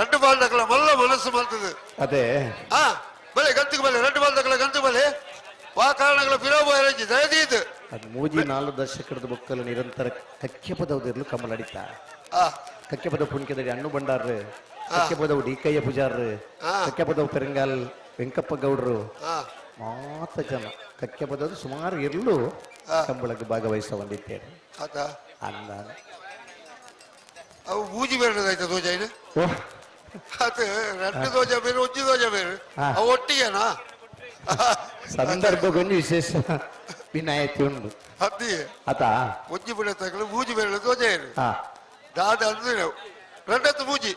రెండు ಬಾಲ್ ದಕ್ಕಲ ಮಲ್ಲ ಮನಸ್ಸು ಮಾಡ್ತದೆ ಅದೇ ಬಲೆ ಗಂತಿಗೆ ಬಲೆ రెండు ಬಾಲ್ ದಕ್ಕಲ ಗಂತು ಬಲೆ ವಾ ಕಾರಣಗಳ ಪಿರೋಬಿ ದಯದೀದು ಅದು ಮೂಜಿ 4 ದಶಕದ ಬುಕ್ಕಲು ನಿರಂತರ ಕಕ್ಕೆ ಪದವದಿರ್ಲು ಕಮಲ ಅಡಿತ ಕಕ್ಕೆ ಪದವು ಪುಣ್ಯದಲ್ಲಿ ಅಣ್ಣು ಬಂಡಾರ್ರು ಕಕ್ಕೆ ಪದವು ಡಿಕಯ್ಯ ಪೂಜಾರ್ರು ಕಕ್ಕೆ ಪದವು ಪೆರಂಗಾಲ್ ವೆಂಕಪ್ಪ ಗೌಡ್ರು ಮಾತ ಜನ ಕಕ್ಕೆ ಪದವು ಸುಮಾರು ಇರ್ಲು ಕಂಬಳಕ್ಕೆ ಭಾಗವಹಿಸ ಬಂದಿದ್ದೇನೆ ಅಂದ ಅವು ಮೂಜಿ ಬೇರೆದಾಯ್ತ ದೋಜಾಯಿನ ಅದು 2 ದೋಜ ಬೇರೆ 1 ದೋಜ ಬೇರೆ ಅವು ಒಟ್ಟಿಗೆನಾ ಸಂದರ್ಭಗೊಂದು ವಿಶೇಷ ವಿನಾಯಿತಿ ಉಂಟು ಅದೇ ಆತ ಒಂಜಿ ಬಿಡ ತಗಲು ಮೂಜಿ ಬೇರೆ ದೋಜಾಯಿರು ದಾದ ಅಂದ್ರೆ రెండತ್ತು ಮೂಜಿ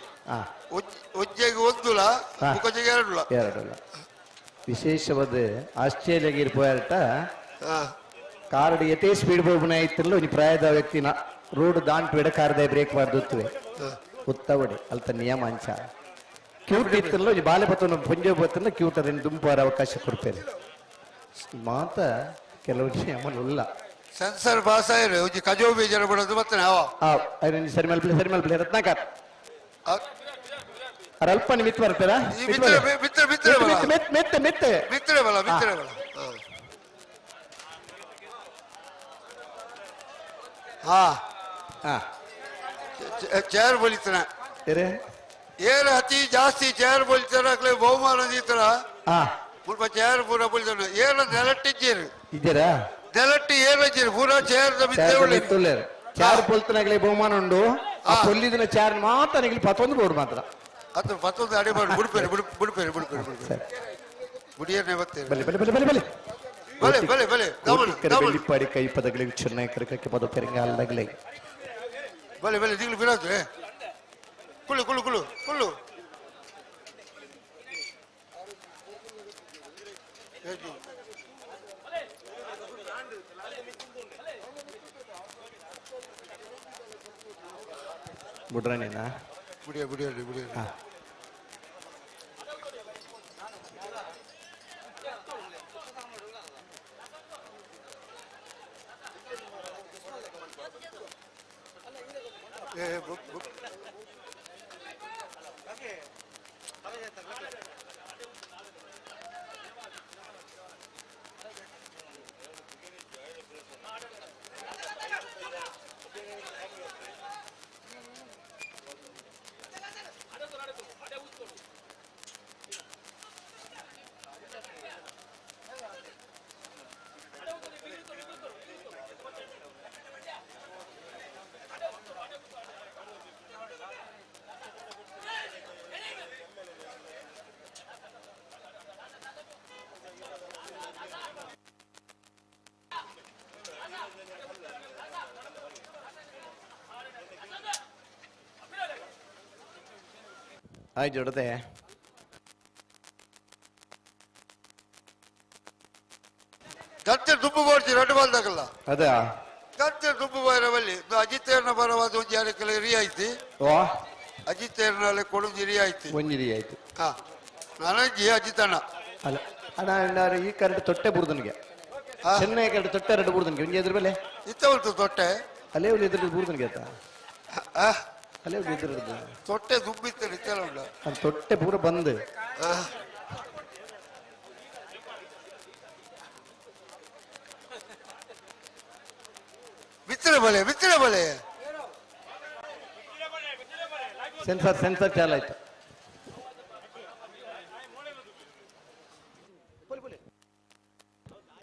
ಒಜ್ಜೆಗೆ ಒಂದುಲ ಮುಖಜೆಗೆ ಎರಡುಲ ವಿಶೇಷವಾದ ಆಸ್ಟ್ರೇಲಿಯಾಗೆ ಇರ್ಬೋಯಾರಟ ಕಾರಡು ಎತ್ತೇ ಸ್ಪೀಡ್ ಬೋಬನ ಇತ್ತಲ್ಲ ಒಂದು ಪ್ರಾಯದ ವ್ಯಕ್ತಿನ ರೋಡ್ ದಾಂಟ್ ಬೇಡ ಕಾರ್ದ ಬ್ರೇಕ್ ಮಾಡ್ದುತ್ತವೆ ಉತ್ತವಡೆ ಅಲ್ತ ನಿಯಮ ಅಂಚ ಕ್ಯೂಟ್ ಇತ್ತಲ್ಲ ಈ ಬಾಲೆ ಬತ್ತನ್ನು ಪುಂಜೆ ಬತ್ತನ್ನು ಕ್ಯೂಟ್ ಅದನ್ನು ದುಂಪಾರ ಅವಕಾಶ ಕೊಡ್ತೇನೆ ಮಾತ ಕೆಲವು ಅಮಲು ಇಲ್ಲ ಸೆನ್ಸರ್ ಪಾಸ್ ಆಯ್ರು ಒಂಜಿ ಕಜೋ ಬೇಜಾರ ಬಿಡೋದು ಮತ್ತೆ ನಾವು ಸರಿ ಮಲ್ಪಲೆ ರತ್ನಾಕರ್ ಅಲ್ಪ ಮಿತ್ ಬರ್ತೀರಾ ಮಿತ್ರೆ ಬಲ ಹಾ ಚೇರ್ ಬಲಿತನ ಏರ್ ಅತಿ ಜಾಸ್ತಿ ಚೇರ್ ಬಲಿತಾರ ಬಹುಮಾನ ದೀತರ ಸ್ವಲ್ಪ ಚೇರ್ ಪೂರ ಬಲಿತಾನ ಏರ ನೆಲಟ್ಟಿದ್ದೀರಿ ಇದ್ದೀರಾ ನೆಲಟ್ಟಿ ಏರಿದ್ದೀರಿ ಪೂರ ಚೇರ್ ಚಾರ್ ಪೊಲ್ತನಾಗಲಿ ಬಹುಮಾನ ಉಂಡು ಆ ಪೊಲ್ಲಿದಿನ ಚಾರ್ ಮಾತ್ರ ನಿಗಲಿ 11 ಬೋರ್ಡ್ ಮಾತ್ರ ಅದು 11 ಅಡಿ ಮಾಡಿ ಬಿಡ್ಪೇರಿ ಗುಡಿಯನ್ನೇ ಬರ್ತೇವೆ ಬಲೆ ಬೆಳ್ಳಿಪ್ಪಾಡಿ ಕೈ ಪದಗಳಿಗೆ ಚೆನ್ನೈ ಕರಕಕ್ಕೆ ಪದ ಪೆರಂಗಾಲದಾಗಲೇ ಬಲೆ ದಿಗ್ಲು ಬಿಡೋದು ಕುಳ್ಳು ಬಿಡ್ರೇನೇನಾ ಬಿಡಿಯ ಹಾಯ್ ಜೊಡತೆ ಗಂಟೆ ದುಬ್ಬು ಕೊಡ್ತೀವಿ ರಡ್ಡು ಬಂದಾಗಲ್ಲ ಅದಾ ಗಂಟೆ ದುಬ್ಬು ಬೈರವಲ್ಲಿ ಅಜಿತೇರ್ನ ಬರವಾದ ಒಂದು ಯಾರಕ್ಕೆಲ್ಲ ರಿಯಾಯಿತಿ ಅಜಿತೇರ್ನಲ್ಲಿ ಕೊಡುಂಜಿ ರಿಯಾಯಿತಿ ಒಂಜಿ ರಿಯಾಯಿತಿ ಹಾ ನನಗೆ ಅಜಿತಣ್ಣ ಅಲ್ಲ ಅಣ್ಣ ಈ ಕರೆಂಟ್ ತೊಟ್ಟೆ ಬುರ್ದನ್ಗೆ ಚೆನ್ನೈ ಕರೆಂಟ್ ತೊಟ್ಟೆ ಎರಡು ಬುರ್ದನ್ಗೆ ಒಂಜಿ ಎದ್ರ ಬೆಲೆ ಇತ್ತ ಉಂಟು ತೊಟ್ಟೆ ಅಲ್ಲೇ ಒಂದು ಎದುರು ಬುರ್ದನ್ಗೆ ಆತ ಅಲ್ಲೇ ಒಂದು ಎದುರು ತೊಟ್ಟೆ ದುಬ್ಬಿತ್ತು ಇತ್ತಲ್ಲ ಉಂಟು ಅದು ತೊಟ್ಟೆ ಪೂರ ಬಂದು ಬಿತ್ತನೆ ಬಲೆ ಸೆನ್ಸರ್ ಚಾಲ ಆಯ್ತು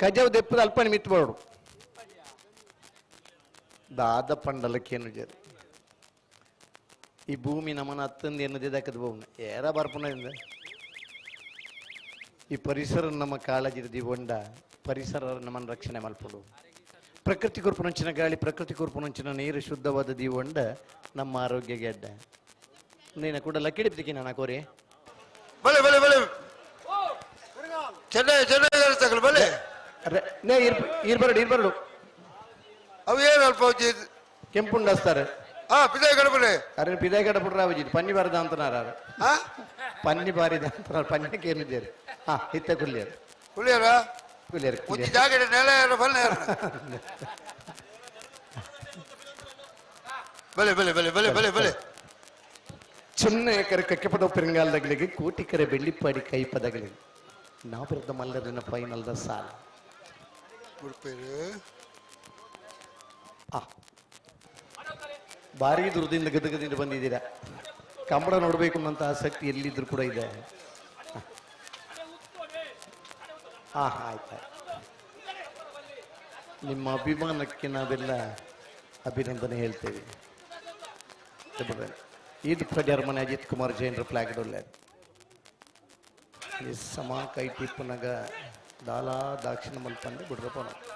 ಕಜಾವ್ ದೆಪ್ಪದ ಅಲ್ಪನಿ ಮಿತ್ಬೋಡು ದಾದ ಪಂಡಲಕ್ಕೇನು ಜರಿ ಈ ಭೂಮಿ ನಮ್ಮನ್ನ ಹತ್ತಂದು ಎನ್ನದೇ ದಾಕದ ಭೂಮಿ ಏರ ಬರ್ಪುನಿಂದ ಈ ಪರಿಸರ ನಮ್ಮ ಕಾಳಜಿ ದಿವಂಡ ಪರಿಸರ ನಮ್ಮನ್ನು ರಕ್ಷಣೆ ಮಲ್ಪಡು ಪ್ರಕೃತಿ ಕುರ್ಪುನಂಚಿನ ಗಾಳಿ ಪ್ರಕೃತಿ ಕುರ್ಪುನಂಚಿನ ನೀರು ಶುದ್ಧವಾದ ದಿವಂಡ ನಮ್ಮ ಆರೋಗ್ಯಗೆ ಅಡ್ಡ ನೀನು ಕೂಡ ಲಕ್ಕಿಡಿದ್ದಕ್ಕೆ ನಾನು ಕೋರಿ ಬಲೆ ಚೆನ್ನೈ ಬಲೆ ಇರ್ಬರಡು ಅವು ಏನು ಅಲ್ಪ ಕೆಂಪುಂಡಸ್ತಾರೆ ಪಿದಾಯ ಗಡಪಡೆ ಅರೆ ಪಿದಾಯ ಗಡಪಡ್ರ ಅವಜಿತ್ ಪನ್ನಿ ಬಾರದ ಅಂತನಾರ ಪನ್ನಿ ಬಾರಿದ ಅಂತ ಪನ್ನಿಗೆ ಏನಿದ್ದೀರಿ ಇತ್ತ ಕುಲ್ಲಿಯರು ಜಾಗಡ ನೆಲ ಬಲೆ ಚೆನ್ನೈ ಕಕ್ಕೆ ಪದ ಪೆರಂಗಾಲದಗಳಿಗೆ ಕೋಟಿಕರೆ ಬೆಳ್ಳಿಪ್ಪಾಡಿ ಕೈ ಪದಗಳಿಗೆ ನಾವು ಬರೆದ ಮಲ್ಲರಿನ ಫೈನಲ್ದ ಸಾಲ ಭಾರಿ ದುರ್ದಿಂದ ಗದಗದಿಂದ ಬಂದಿದ್ದೀರಾ ಕಂಬಳ ನೋಡ್ಬೇಕು ಅನ್ನೋಂತ ಆಸಕ್ತಿ ಎಲ್ಲಿದ್ರು ಕೂಡ ಇದೆ ಆಯ್ತು ನಿಮ್ಮ ಅಭಿಮಾನಕ್ಕೆ ನಾವೆಲ್ಲ ಅಭಿನಂದನೆ ಹೇಳ್ತೇವೆ ಈದ್ ಜರ್ಮನಿ ಅಜಿತ್ ಕುಮಾರ್ ಜೈನ್ರ ಫ್ಲಾಗ್ ಡೊಲ್ಲೆ ಸಮ ಕೈ ಟಿಪ್ಪನಾಗ ದಾಲಾ ದಾಕ್ಷಿಣ ಮಲ್ಪಂದೆ ಬಿಡ್ರಪ್ಪ ನಾವು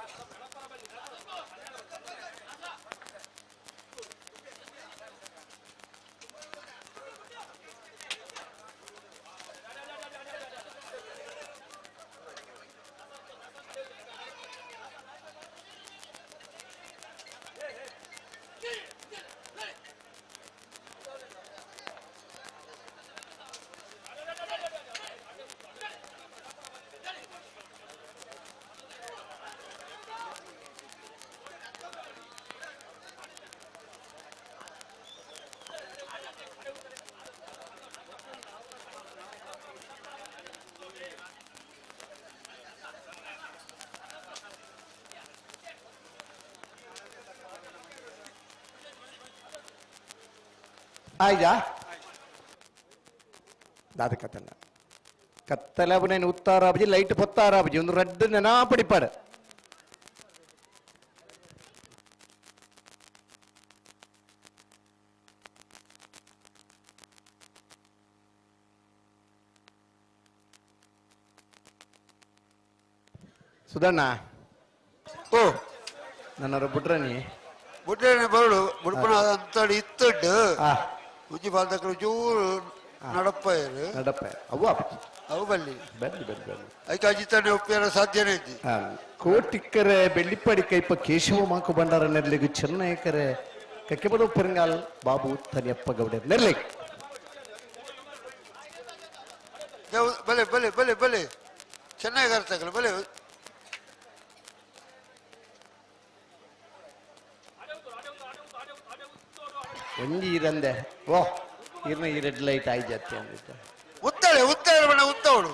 ಆಯ್ತಾ ದಾದ ಕತ್ತಲ್ಲ ಕತ್ತಲಬನೇನು ಉತ್ತಾರಾಬಜಿ ಲೈಟ್ ಪೊತ್ತಾರಾಬಜಿ ಒಂದು ರೆಡ್ ನೆನಾಪಡಿಪಾಡು ಸುಧಣ್ಣ ಓ ನನ್ನ ಬುಡ್ರನಿ ಬುಡ್ರನಿ ಬರಡು ಬುಡ್ಪನ ಅಂತಡಿ ಇತ್ತಡ್ಡು ಉಜ್ಜಿ ಬಾಲ್ದಕ್ಕಳು ಚೂರು ನಡಪ್ಪಾಯರು ಅವು ಬಲ್ಲಿ ಐಕ ಅಜಿತಾನೆ ಒಪ್ಪಿಯರ ಸಾಧ್ಯನೇ ಇದ್ದಿ ಕೋಟಿಕ್ಕರೆ ಬೆಳ್ಳಿಪ್ಪಡಿ ಕೈಪ ಕೇಶವ ಮಾಕು ಬಂಡಾರ ನೆರ್ಲಿಗು ಚೆನ್ನೈಕರೆ ಕಕ್ಕೆಪದ ಪೆರಂಗಾಲ್ ಬಾಬು ತನಿಯಪ್ಪ ಗೌಡ ನೆರ್ಲಿಗ್ ಬಲೆ ಬಲೆ ಬಲೆ ಬಲೆ ಚೆನ್ನಾಗಿ ಅರ್ಥಗಳು ಬಲೆ ಒಂಜಿ ಇರಂದೆ ಓ ಇರ್ನ ಈ ರೆಡ್ ಲೈಟ್ ಆಯ್ ಜಾತಿ ಅಂದಿದ್ದ ಉತ್ತಾಳೆ ಉತ್ತಾಳೆ ಬಣ್ಣ ಉತ್ತವಳು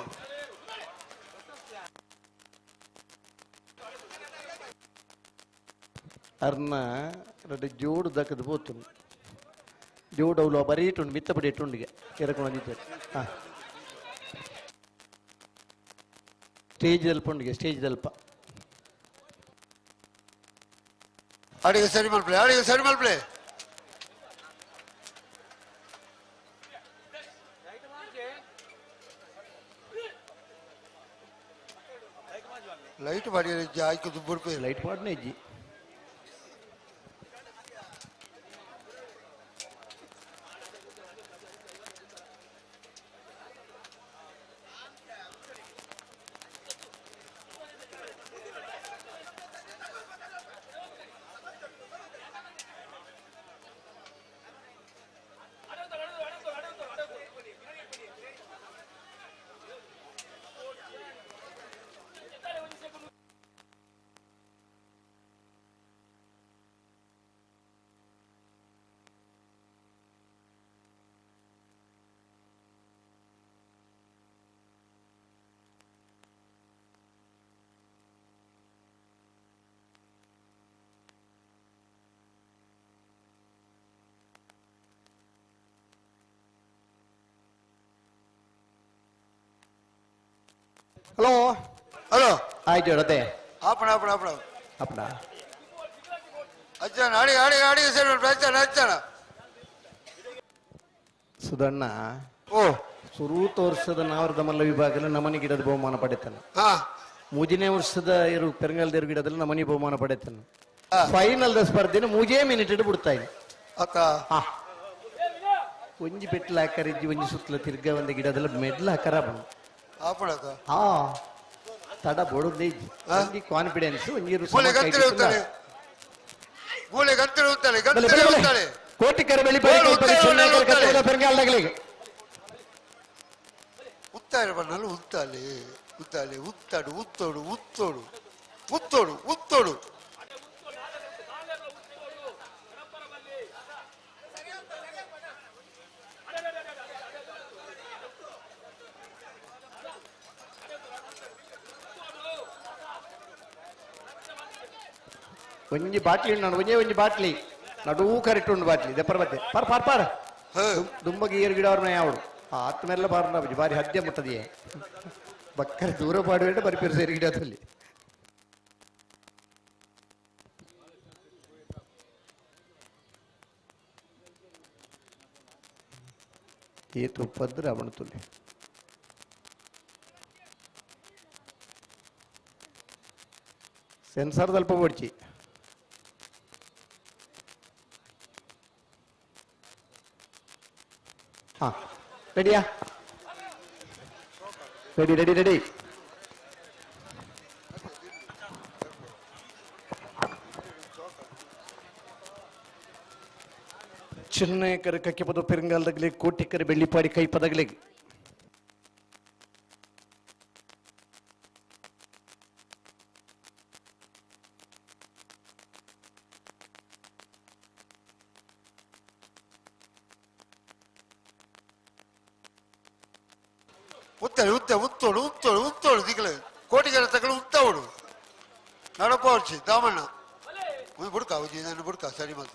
ಅರ್ನ ರೆಡ್ ಜೋಡು ದಕ್ಕದು ಬೋತು ಜೋಡು ಅವಳು ಬರೀ ಇಟ್ಟುಂಡು ಮಿತ್ತಪಡಿ ಇಟ್ಟುಂಡಿಗೆ ಕೆರಕೊಂಡು ಬಂದಿದ್ದಾರೆ ಹಾಂ ಸ್ಟೇಜ್ ದಲ್ಪ ಉಂಡಿಗೆ ಸ್ಟೇಜ್ ದಲ್ಪ ಅಡಿಗೆ ಸರಿ ಮಲ್ಪಲೆ ಅಡಿಗೆ ಸರಿ ಮಲ್ಪಲೆ ಲೈಟ್ ಮಾಡಿ ಆಯ್ಕೆ ದುಡ್ಡು ರೂಪಾಯಿ ಲೈಟ್ ಮಾಡನೇ ಇಜ್ಜಿ ಹಲೋ ಹಲೋ ಆಯ್ತು ಹೇಳತ್ತೆ ಆಪಣ ಆಪಣ ಆಪಣ ಅಪ್ಪಣ ಅಜ್ಜನ ಅಡಿಗೆ ಅಡಿಗೆ ಅಡಿಗೆ ಸರಿ ಅಜ್ಜನ ಅಜ್ಜನ ಸುಧಣ್ಣ ಓ ಸುರು ತೋರ್ಸದ ನಾವರದ ಮಲ್ಲ ವಿಭಾಗದಲ್ಲಿ ನಮನಿ ಗಿಡದ ಬಹುಮಾನ ಪಡೆತಾನೆ ಮೂಜನೇ ವರ್ಷದ ಇರು ಪೆರಂಗಲ್ ದೇವ್ರ ಗಿಡದಲ್ಲಿ ನಮನಿ ಬಹುಮಾನ ಪಡೆತಾನೆ ಫೈನಲ್ ಸ್ಪರ್ಧೆನ ಮೂಜೇ ಮಿನಿಟ್ ಇಟ್ಟು ಬಿಡ್ತಾ ಇದೆ ಅಕ್ಕ ಒಂಜಿ ಪೆಟ್ಲ ಹಾಕರಿಜ್ಜಿ ಒಂಜಿ ಸುತ್ತಲ ತಿರ್ಗ ಒಂದ ಗಿಡದಲ್ಲಿ ಮೆಡ್ಲ ಹಾಕರ ಬಂದು ಆಪಣಕ ಹಾ ತಡ ಬಡೋದೇ ಒಂಜಿ ಕಾನ್ಫಿಡೆನ್ಸ್ ಒಂಜಿ ಮೂಲೆ ಗಂಟೆ ಉಂಟಲೆ ಗಂಟೆ ಉಂಟಲೆ ಕೋಟಿಕರ ಬೆಳಿ ಪೆರಂಗಾಲ್ದಾಗಲಿಗೆ ಉತ್ತಾರ ಬಣ್ಣಲು ಉತ್ತಾಲೆ ಉತ್ತಾಲೆ ಉತ್ತಾಡು ಉತ್ತೋಡು ಉತ್ತೋಡು ಉತ್ತೋಡು ಉತ್ತೋಡು ಒಂಜಿ ಬಾಟ್ಲಿ ಉಂಡು ಒಂಜೇ ಒಂಜಿ ಬಾಟ್ಲಿ ನಡೂ ಕರೆಕ್ಟ್ ಉಂಡು ಬಾಟ್ಲಿ ದೆಪ್ಪರ ಬತ್ತೆ ಪಾರ್ ಪಾರ್ ಪಾರ್ ದುಂಬಗೆ ಏರು ಗಿಡ ಅವ್ರನ್ನ ಯಾವಡು ಆತ್ ಮೇಲೆ ಪಾರ್ನ ಬಾರಿ ಹದ್ಯ ಮುಟ್ಟದಿಯೇ ಬಕ್ಕರೆ ದೂರ ಪಾಡುವೇಟ ಬರಿ ಪೇರು ಸೇರಿ ಗಿಡದಲ್ಲಿ ಏತು ಪದ್ರ ಅವಣ ತುಲಿ ಸೆನ್ಸಾರ್ ದಲ್ಪ ಓಡ್ಚಿ ಹಾ ರೆಡಿಯಾ ರೆಡಿ ರೆಡಿ ರೆಡಿ ಚೆನ್ನೈಕರ ಕಕ್ಕೆ ಪದ ಪೆರಂಗಾಲದಾಗಲಿ ಕೋಟಿಕರ ಬೆಳ್ಳಿಪಾಡಿ ಕೈ ಪದಗಳಿಗೆ ಉತ್ತಳೆ ಉತ್ತ ಉತ್ತೋಡು ಉತ್ತೋಡು ಉತ್ತೋಡು ದಿಕ್ಕಲೆ ಕೋಟಿಗೆರ ತಗಳು ಉತ್ತವಡು ನಡಪ ಹೊಡ್ಸಿ ದಾಮಣ್ಣ ಬುಡ್ಕ ಉಜ್ಜಿ ನಾನು ಬುಡ್ಕ ಸರಿ ಮಾತ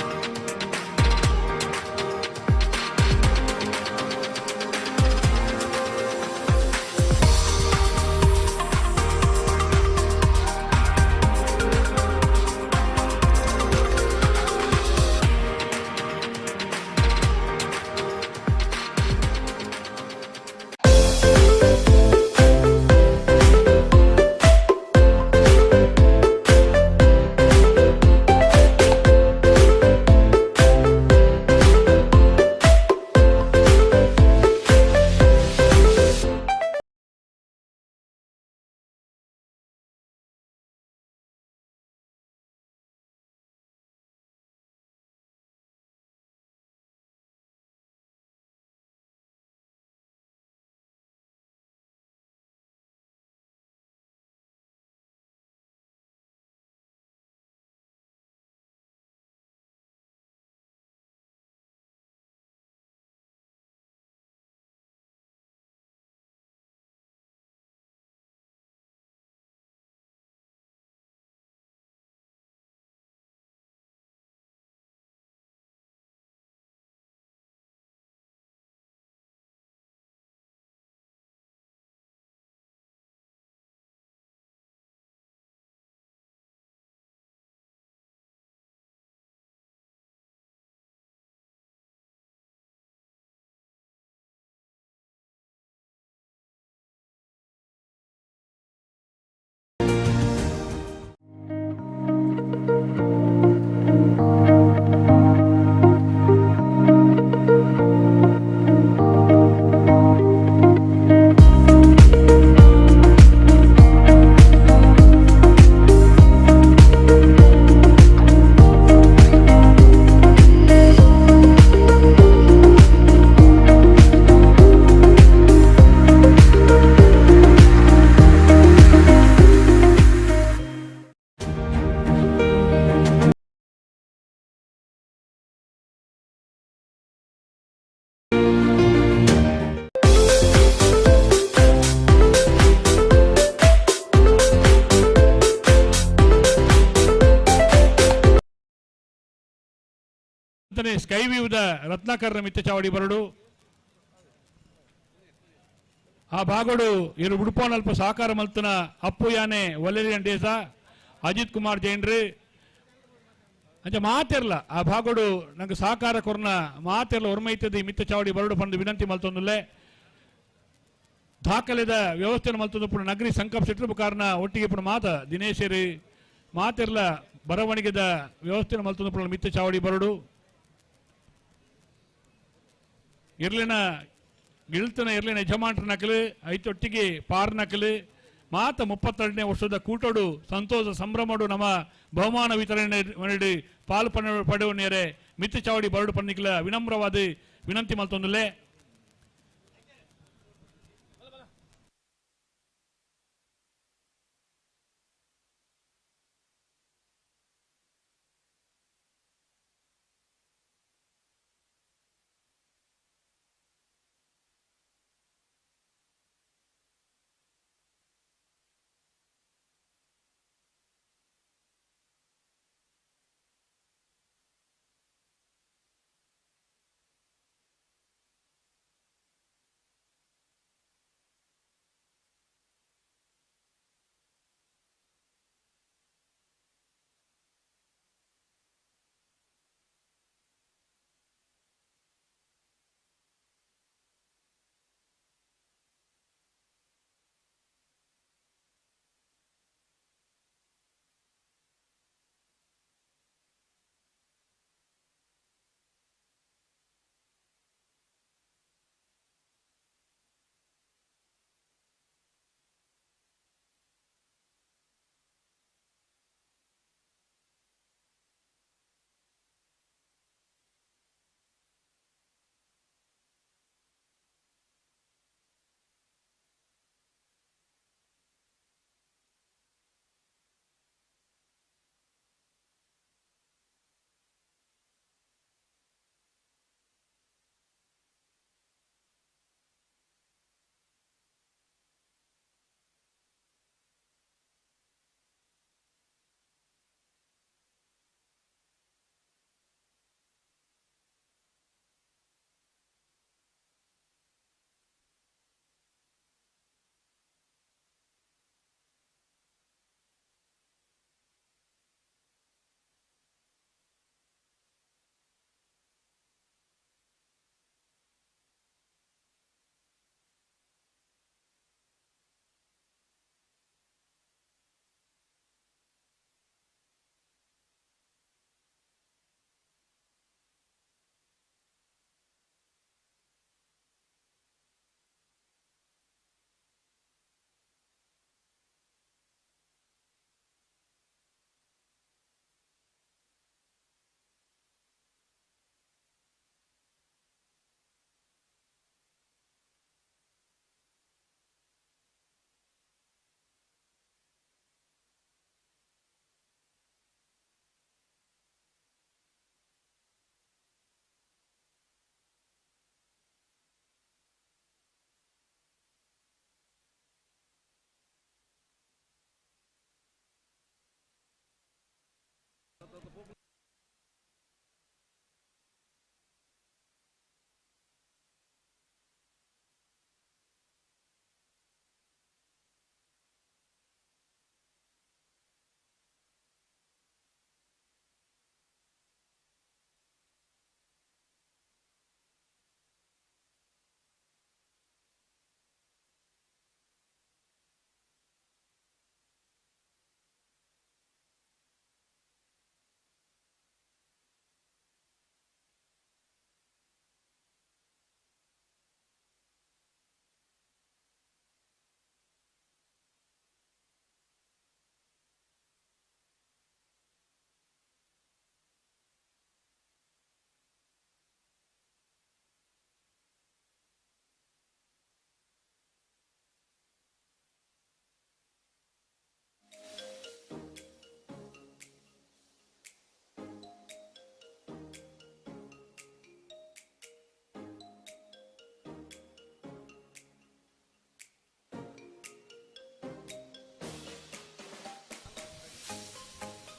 ಅಂಚನೆ ಸ್ಕೈ ವ್ಯೂದ ರತ್ನಾಕರ್ನ ಮಿತ್ತ ಚಾವಡಿ ಬರಡು ಆ ಭಾಗಡು ಇರು ಉಡುಪೋನ್ ಅಲ್ಪ ಸಹಕಾರ ಮಲ್ತನ ಅಪ್ಪು ಯಾನೆ ವಲೇರಿಯನ್ ಡೇಸ ಅಜಿತ್ ಕುಮಾರ್ ಜೈನ್ರು ಅಂಚ ಮಾತಿರ್ಲ ಆ ಭಾಗಡು ನಂಗೆ ಸಹಕಾರ ಕೊರ್ನ ಮಾತಿರ್ಲ ಹೊರಮೈತದ ಮಿತ್ತ ಚಾವಡಿ ಬರಡು ಬಂದು ವಿನಂತಿ ಮಲ್ತೊಂದುಲ್ಲೆ ದಾಖಲೆದ ವ್ಯವಸ್ಥೆ ಮಲ್ತೊಂದು ಪುಣ ನಗರಿ ಸಂಕಪ್ ಶೆಟ್ರು ಕಾರಣ ಒಟ್ಟಿಗೆ ಪುಣ ಮಾತ ದಿನೇಶರಿ ಮಾತಿರ್ಲ ಬರವಣಿಗೆದ ವ್ಯವಸ್ಥೆ ಮಲ್ತೊಂದು ಪುಣ ಮಿತ್ತ ಚಾವಡಿ ಬರಡು ಇರ್ಲಿನ ಗಿಳ್ತನ ಇರ್ಲಿನ ಯಜಮಾನ್ರ ನಕಲು ಐತೊಟ್ಟಿಗೆ ಪಾರ್ ನಕಲು ಮಾತ 32ನೇ ವರ್ಷದ ಕೂಟೋಡು ಸಂತೋಷ ಸಂಭ್ರಮಡು ನಮ್ಮ ಬಹುಮಾನ ವಿತರಣೆ ಪಾಲು ಪಡೆಯುವನೇರೆ ಮಿತ್ತ ಚಾವಡಿ ಬರಡು ಪನ್ನಿಕ್ಲ ವಿನಮ್ರವಾದ ವಿನಂತಿ ಮಲ್ತೊಂದುಲ್ಲೆ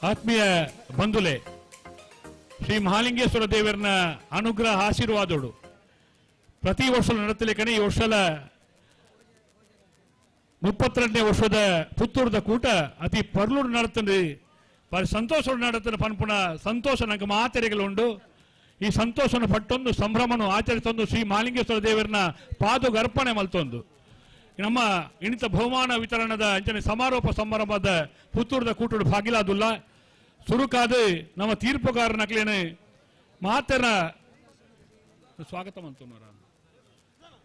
ಆತ್ಮೀಯ ಬಂಧುಲೆ ಶ್ರೀ ಮಹಾಲಿಂಗೇಶ್ವರ ದೇವರನ ಅನುಗ್ರಹ ಆಶೀರ್ವಾದೋಡು ಪ್ರತಿ ವರ್ಷ ನಡತಲಿಕ್ಕನೆ ಈ ವರ್ಷದ 32ನೇ ವರ್ಷದ ಪುತ್ತೂರದ ಕೂಟ ಅತಿ ಪರ್ಲೂರು ನಡತಂದು ಬಾರಿ ಸಂತೋಷ ನಡತನ ಪನ್ಪುಣ ಸಂತೋಷ ನಂಗೆ ಮಾತೆರೆಗಳುಂಡು ಈ ಸಂತೋಷನ ಪಟ್ಟೊಂದು ಸಂಭ್ರಮನು ಆಚರಿಸೊಂದು ಶ್ರೀ ಮಹಾಲಿಂಗೇಶ್ವರ ದೇವರನ ಪಾದಗೆ ಅರ್ಪಣೆ ಮಲ್ತೊಂದು ನಮ್ಮ ಇಣಿತ ಬಹುಮಾನ ವಿತರಣದ ಅಂಚನೆ ಸಮಾರೋಪ ಸಮಾರಂಭದ ಪುತ್ತೂರದ ಕೂಟೋಡು ಭಾಗಿಲಾದುಲ್ಲ ಸುರುಕಾದ ನಮ್ಮ ತೀರ್ಪುಗಾರನಕ್ಲೇನು ಮಾತನ ಸ್ವಾಗತ ಮಂತನವರ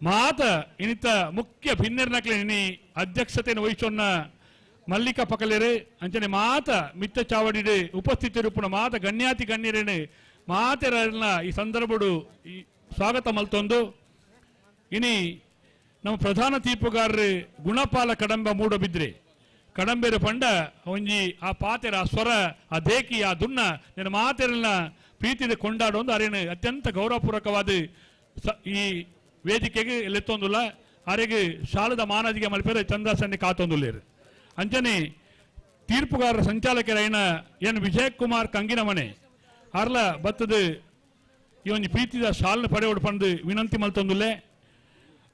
ಮಾತ ಇನಿತ ಮುಖ್ಯ ಭಿನ್ನರ್ನಕ್ಲೇನಿ ಅಧ್ಯಕ್ಷತೆಯನ್ನು ವಹಿಸೋನ್ನ ಮಲ್ಲಿಕಾ ಪಕಲೇರೆ ಅಂಚನೆ ಮಾತ ಮಿತ್ತ ಚಾವಡಿಡು ಉಪಸ್ಥಿತಿರುಪುಣ ಮಾತ ಗಣ್ಯಾತಿ ಗಣ್ಯರೇನು ಮಾತೆರನ್ನ ಈ ಸಂದರ್ಭಡು ಈ ಸ್ವಾಗತ ಮಲ್ತೊಂದು ಇನಿ ನಮ್ಮ ಪ್ರಧಾನ ತೀರ್ಪುಗಾರರು ಗುಣಪಾಲ ಕಡಂಬ ಮೂಡಬಿದ್ರೆ ಕಡಂಬೇರು ಪಂಡ ಒಂಜಿ ಆ ಪಾತೆರ ಆ ಸ್ವರ ಆ ದೇಕಿ ಆ ದುನ್ನ ನನ್ನ ಮಾತೆರನ್ನ ಪ್ರೀತಿದ ಕೊಂಡಾಡೊಂದು ಅರೇನು ಅತ್ಯಂತ ಗೌರವಪೂರ್ವಕವಾದ ಈ ವೇದಿಕೆಗೆ ಎತ್തൊಂದುಲ್ಲ ಅರೆಗೆ ಶಾಲದ ಮಾನದಿಗೆ ಮಲ್ಪೇರೆ ಚಂದ್ರಸನ್ನಿ ಕಾತೊಂದುಲ್ಲೇರು ಅಂಚನೆ ತೀರ್ಪುಗಾರರ ಸಂಚಾಲಕರೈನ ಎನ್ ವಿಜಯಕುಮಾರ್ ಕಂಗಿನಮನೆ ಅರ್ಲ ಬತ್ತದ ಈ ಒಂದು ಪ್ರೀತಿದ ಶಾಲನ ಪಡೆಯೋಡು ಪಂದು ವಿನಂತಿ ಮಲ್ತೊಂದುಲ್ಲೆ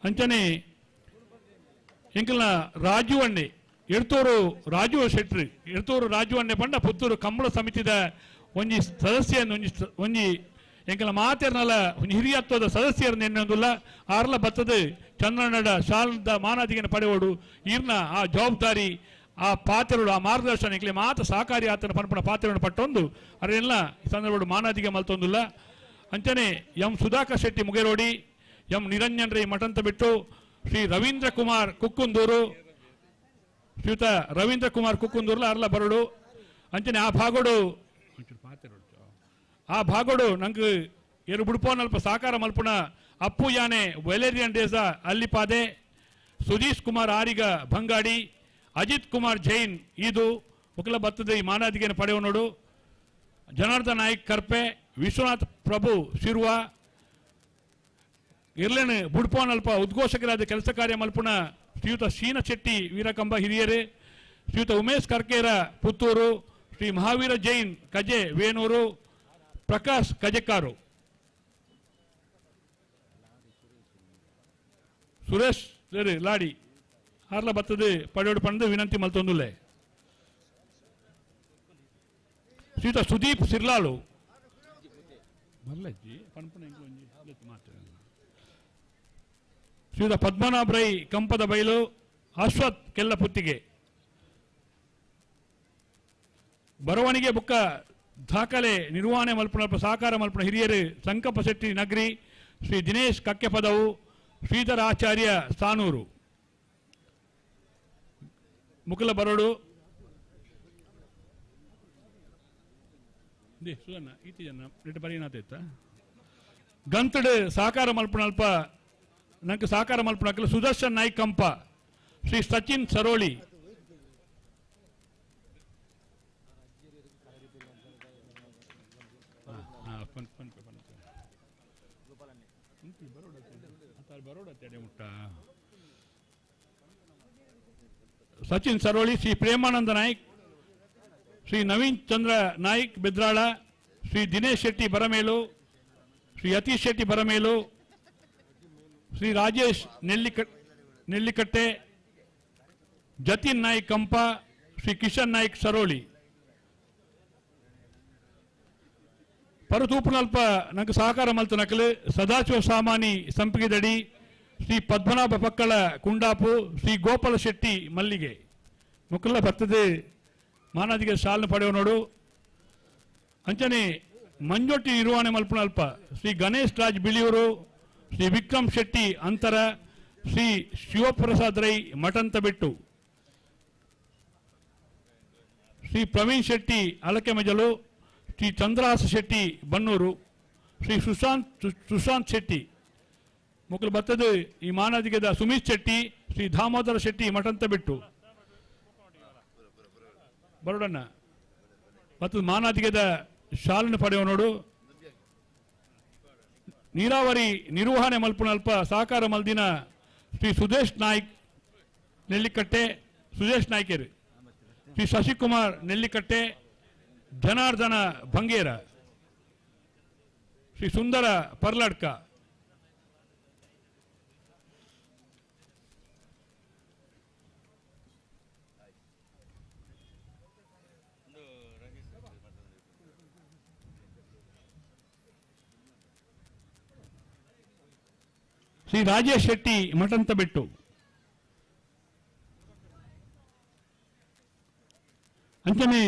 ಅಂಚನೆ ಎಂಕಲ್ನ ರಾಜು ಅಣ್ಣೆ ಎಡ್ತೂರು ರಾಜು ಶೆಟ್ರಿ ಎಡ್ತೂರು ರಾಜು ಅಣ್ಣೆ ಪಂಡ ಪುತ್ತೂರು ಕಂಬಳ ಸಮಿತಿದ ಒಂಜಿ ಸದಸ್ಯನ ಒಂಜಿ ಎಂಕಲ ಮಾತೆರ್ನಲ ಒಂಜಿ ಹಿರಿಯತ್ವದ ಸದಸ್ಯರನ್ನ ಎನ್ನೊಂದುಲ್ಲ ಆರ್ಲ ಬತ್ತದ ಚಂದ್ರನಡ ಶಾಲದ ಮಾನಾದಿಗೆನ ಪಡೆಯೋಡು ಈರ್ನ ಆ ಜವಾಬ್ದಾರಿ ಆ ಪಾತ್ರೆಗಳು ಆ ಮಾರ್ಗದರ್ಶನ ಎಂಕ್ಲೆ ಮಾತ ಸಹಕಾರಿ ಆತನ ಪನ್ಪಣ ಪಾತ್ರೆಗಳನ್ನು ಪಟ್ಟೊಂದು ಅರೆಲ್ಲ ಈ ಸಂದರ್ಭ ಮಾನಾದಿಗೆ ಮಲ್ತೊಂದುಲ್ಲ ಅಂಚನೆ ಎಂ ಸುಧಾಕರ್ ಶೆಟ್ಟಿ ಮುಗೇರೋಡಿ ಎಂ ನಿರಂಜನ್ ರೈ ಮಠಂತ ಬಿಟ್ಟು ಶ್ರೀ ರವೀಂದ್ರ ಕುಮಾರ್ ಕುಕ್ಕುಂದೂರು ಶ್ರೀಯುತ ರವೀಂದ್ರ ಕುಮಾರ್ ಕುಕ್ಕುಂದೂರ್ಲ ಅರ್ಲ ಬರಡು ಅಂಚನೆ ಆ ಭಾಗೋಡು ನಂಗೆ ಎರಡು ಬುಡ್ಪೋನಲ್ಪ ಸಾಕಾರ ಮಲ್ಪುಣ ಅಪ್ಪು ಯಾನೆ ವೆಲೇರಿಯನ್ ಡೇಸ ಅಲ್ಲಿಪಾದೆ ಸುದೀಶ್ ಕುಮಾರ್ ಆರಿಗ ಭಂಗಾಡಿ ಅಜಿತ್ ಕುಮಾರ್ ಜೈನ್ ಇದು ಮುಖಲ ಬತ್ತದ ಈ ಮಾನಾದಿಗೆನ ಪಡೆಯವನೋಡು ಜನಾರ್ದನ್ ನಾಯ್ಕ್ ಕರ್ಪೆ ವಿಶ್ವನಾಥ್ ಪ್ರಭು ಶಿರ್ವ ಇರ್ಲೇನು ಬುಡ್ಪೋನಲ್ಪ ಉದ್ಘೋಷಕರಾದ ಕೆಲಸ ಕಾರ್ಯ ಮಲ್ಪುಣ ಶ್ರೀಯುತ ಶೀನ ಶೆಟ್ಟಿ ವೀರಕಂಬ ಹಿರಿಯರೇ ಶ್ರೀಯುತ ಉಮೇಶ್ ಕರ್ಕೇರ ಪುತ್ತೂರು ಶ್ರೀ ಮಹಾವೀರ ಜೈನ್ ಕಜೆ ವೇಣೂರು ಪ್ರಕಾಶ್ ಕಜೆಕಾರು ಸುರೇಶ್ ಲಾಡಿ ಆರ್ಲ ಬತ್ತದ ಪಡೆಯೋಡು ಪಂದು ವಿನಂತಿ ಮಲ್ತೊಂದುಲ್ಲೆ ಶ್ರೀಯುತ ಸುದೀಪ್ ಸಿರ್ಲಾಳು ಶ್ರೀಯುತ ಪದ್ಮನಾಭ ರೈ ಕಂಪದ ಬೈಲು ಅಶ್ವಥ್ ಕೆಲ್ಲ ಪುತ್ತಿಗೆ ಬರವಣಿಗೆ ಬುಕ್ಕ ದಾಖಲೆ ನಿರ್ವಹಣೆ ಮಲ್ಪನ ಸಹಕಾರ ಮಲ್ಪನ ಹಿರಿಯರು ಸಂಕಪ್ಪ ಶೆಟ್ಟಿ ನಗರಿ ಶ್ರೀ ದಿನೇಶ್ ಕಕ್ಕೆಪದವು ಶ್ರೀಧರ ಆಚಾರ್ಯ ಸಾನೂರು ಮುಕುಲ ಬರೋಡು ಗಂತಡ್ ಸಹಕಾರ ಮಲ್ಪನಲ್ಪ ನಂಗೆ ಸಹಕಾರ ಮಲ್ಪನಕ್ಕಲ್ಲ ಸುದರ್ಶನ್ ನಾಯ್ಕ್ ಕಂಪ ಶ್ರೀ ಸಚಿನ್ ಸರೋಳಿ ಸಚಿನ್ ಸರೋಳಿ ಶ್ರೀ ಪ್ರೇಮಾನಂದ ನಾಯ್ಕ್ ಶ್ರೀ ನವೀನ್ ಚಂದ್ರ ನಾಯ್ಕ್ ಬೆದ್ರಾಳ ಶ್ರೀ ದಿನೇಶ್ ಶೆಟ್ಟಿ ಬರಮೇಲು ಶ್ರೀ ಯತೀಶ್ ಶೆಟ್ಟಿ ಬರಮೇಲು ಶ್ರೀ ರಾಜೇಶ್ ನೆಲ್ಲಿಕಟ್ಟೆ ಜತಿನ್ ನಾಯ್ಕ್ ಕಂಪ ಶ್ರೀ ಕಿಶನ್ ನಾಯ್ಕ್ ಸರೋಳಿ ಪರತೂಪನಲ್ಪ ನಂಗೆ ಸಹಕಾರ ಮಲ್ತು ನಕಲು ಸದಾಶಿವ ಸಾಮಾನಿ ಸಂಪಿಗೆದಡಿ ಶ್ರೀ ಪದ್ಮನಾಭ ಪಕ್ಕಳ ಕುಂಡಾಪು ಶ್ರೀ ಗೋಪಾಲ ಶೆಟ್ಟಿ ಮಲ್ಲಿಗೆ ಮುಕ್ಕಲ್ಲ ಬರ್ತದೆ ಮಾನಾದಿಗೆ ಶಾಲನ್ನು ಪಡೆಯೋನೋಡು ಅಂಚನೆ ಮಂಜೊಟ್ಟಿ ನಿರ್ವಹಣೆ ಮಲ್ಪನಲ್ಪ ಶ್ರೀ ಗಣೇಶ್ ರಾಜ್ ಬಿಳಿಯೂರು ಶ್ರೀ ವಿಕ್ರಮ್ ಶೆಟ್ಟಿ ಅಂತರ ಶ್ರೀ ಶಿವಪ್ರಸಾದ್ ರೈ ಮಠಂತ ಬೆಟ್ಟು ಶ್ರೀ ಪ್ರವೀಣ್ ಶೆಟ್ಟಿ ಅಲಕೆ ಮಜಲು ಶ್ರೀ ಚಂದ್ರಹಾಸ ಶೆಟ್ಟಿ ಬನ್ನೂರು ಶ್ರೀ ಸುಶಾಂತ್ ಶೆಟ್ಟಿ ಮುಕ್ಕಲು ಬರ್ತದೆ ಈ ಮಾನದಿಗೆದ ಸುಮಿತ್ ಶೆಟ್ಟಿ ಶ್ರೀ ದಾಮೋದರ ಶೆಟ್ಟಿ ಮಠಂತ ಬಿಟ್ಟು ಬರೋಡಣ್ಣ ಮತ್ತು ಮಾನಾದಿಗೆದ ಶಾಲನ್ನು ಪಡೆಯೋನೋಡು ನೀರಾವರಿ ನಿರ್ವಹಣೆ ಮಲ್ಪನಲ್ಪ ಸಹಕಾರ ಮಲ್ದಿನ ಶ್ರೀ ಸುದೇಶ್ ನಾಯ್ಕ್ ನೆಲ್ಲಿಕಟ್ಟೆ ಸುದೇಶ್ ನಾಯ್ಕರು ಶ್ರೀ ಶಶಿಕುಮಾರ್ ನೆಲ್ಲಿಕಟ್ಟೆ ಜನಾರ್ದನ ಭಂಗೇರ ಶ್ರೀ ಸುಂದರ ಪರ್ಲಾಡ್ಕ, ಶ್ರೀ ರಾಜೇಶ್ ಶೆಟ್ಟಿ ಮಠಂತಬೆಟ್ಟು, ಅಂಚನೆ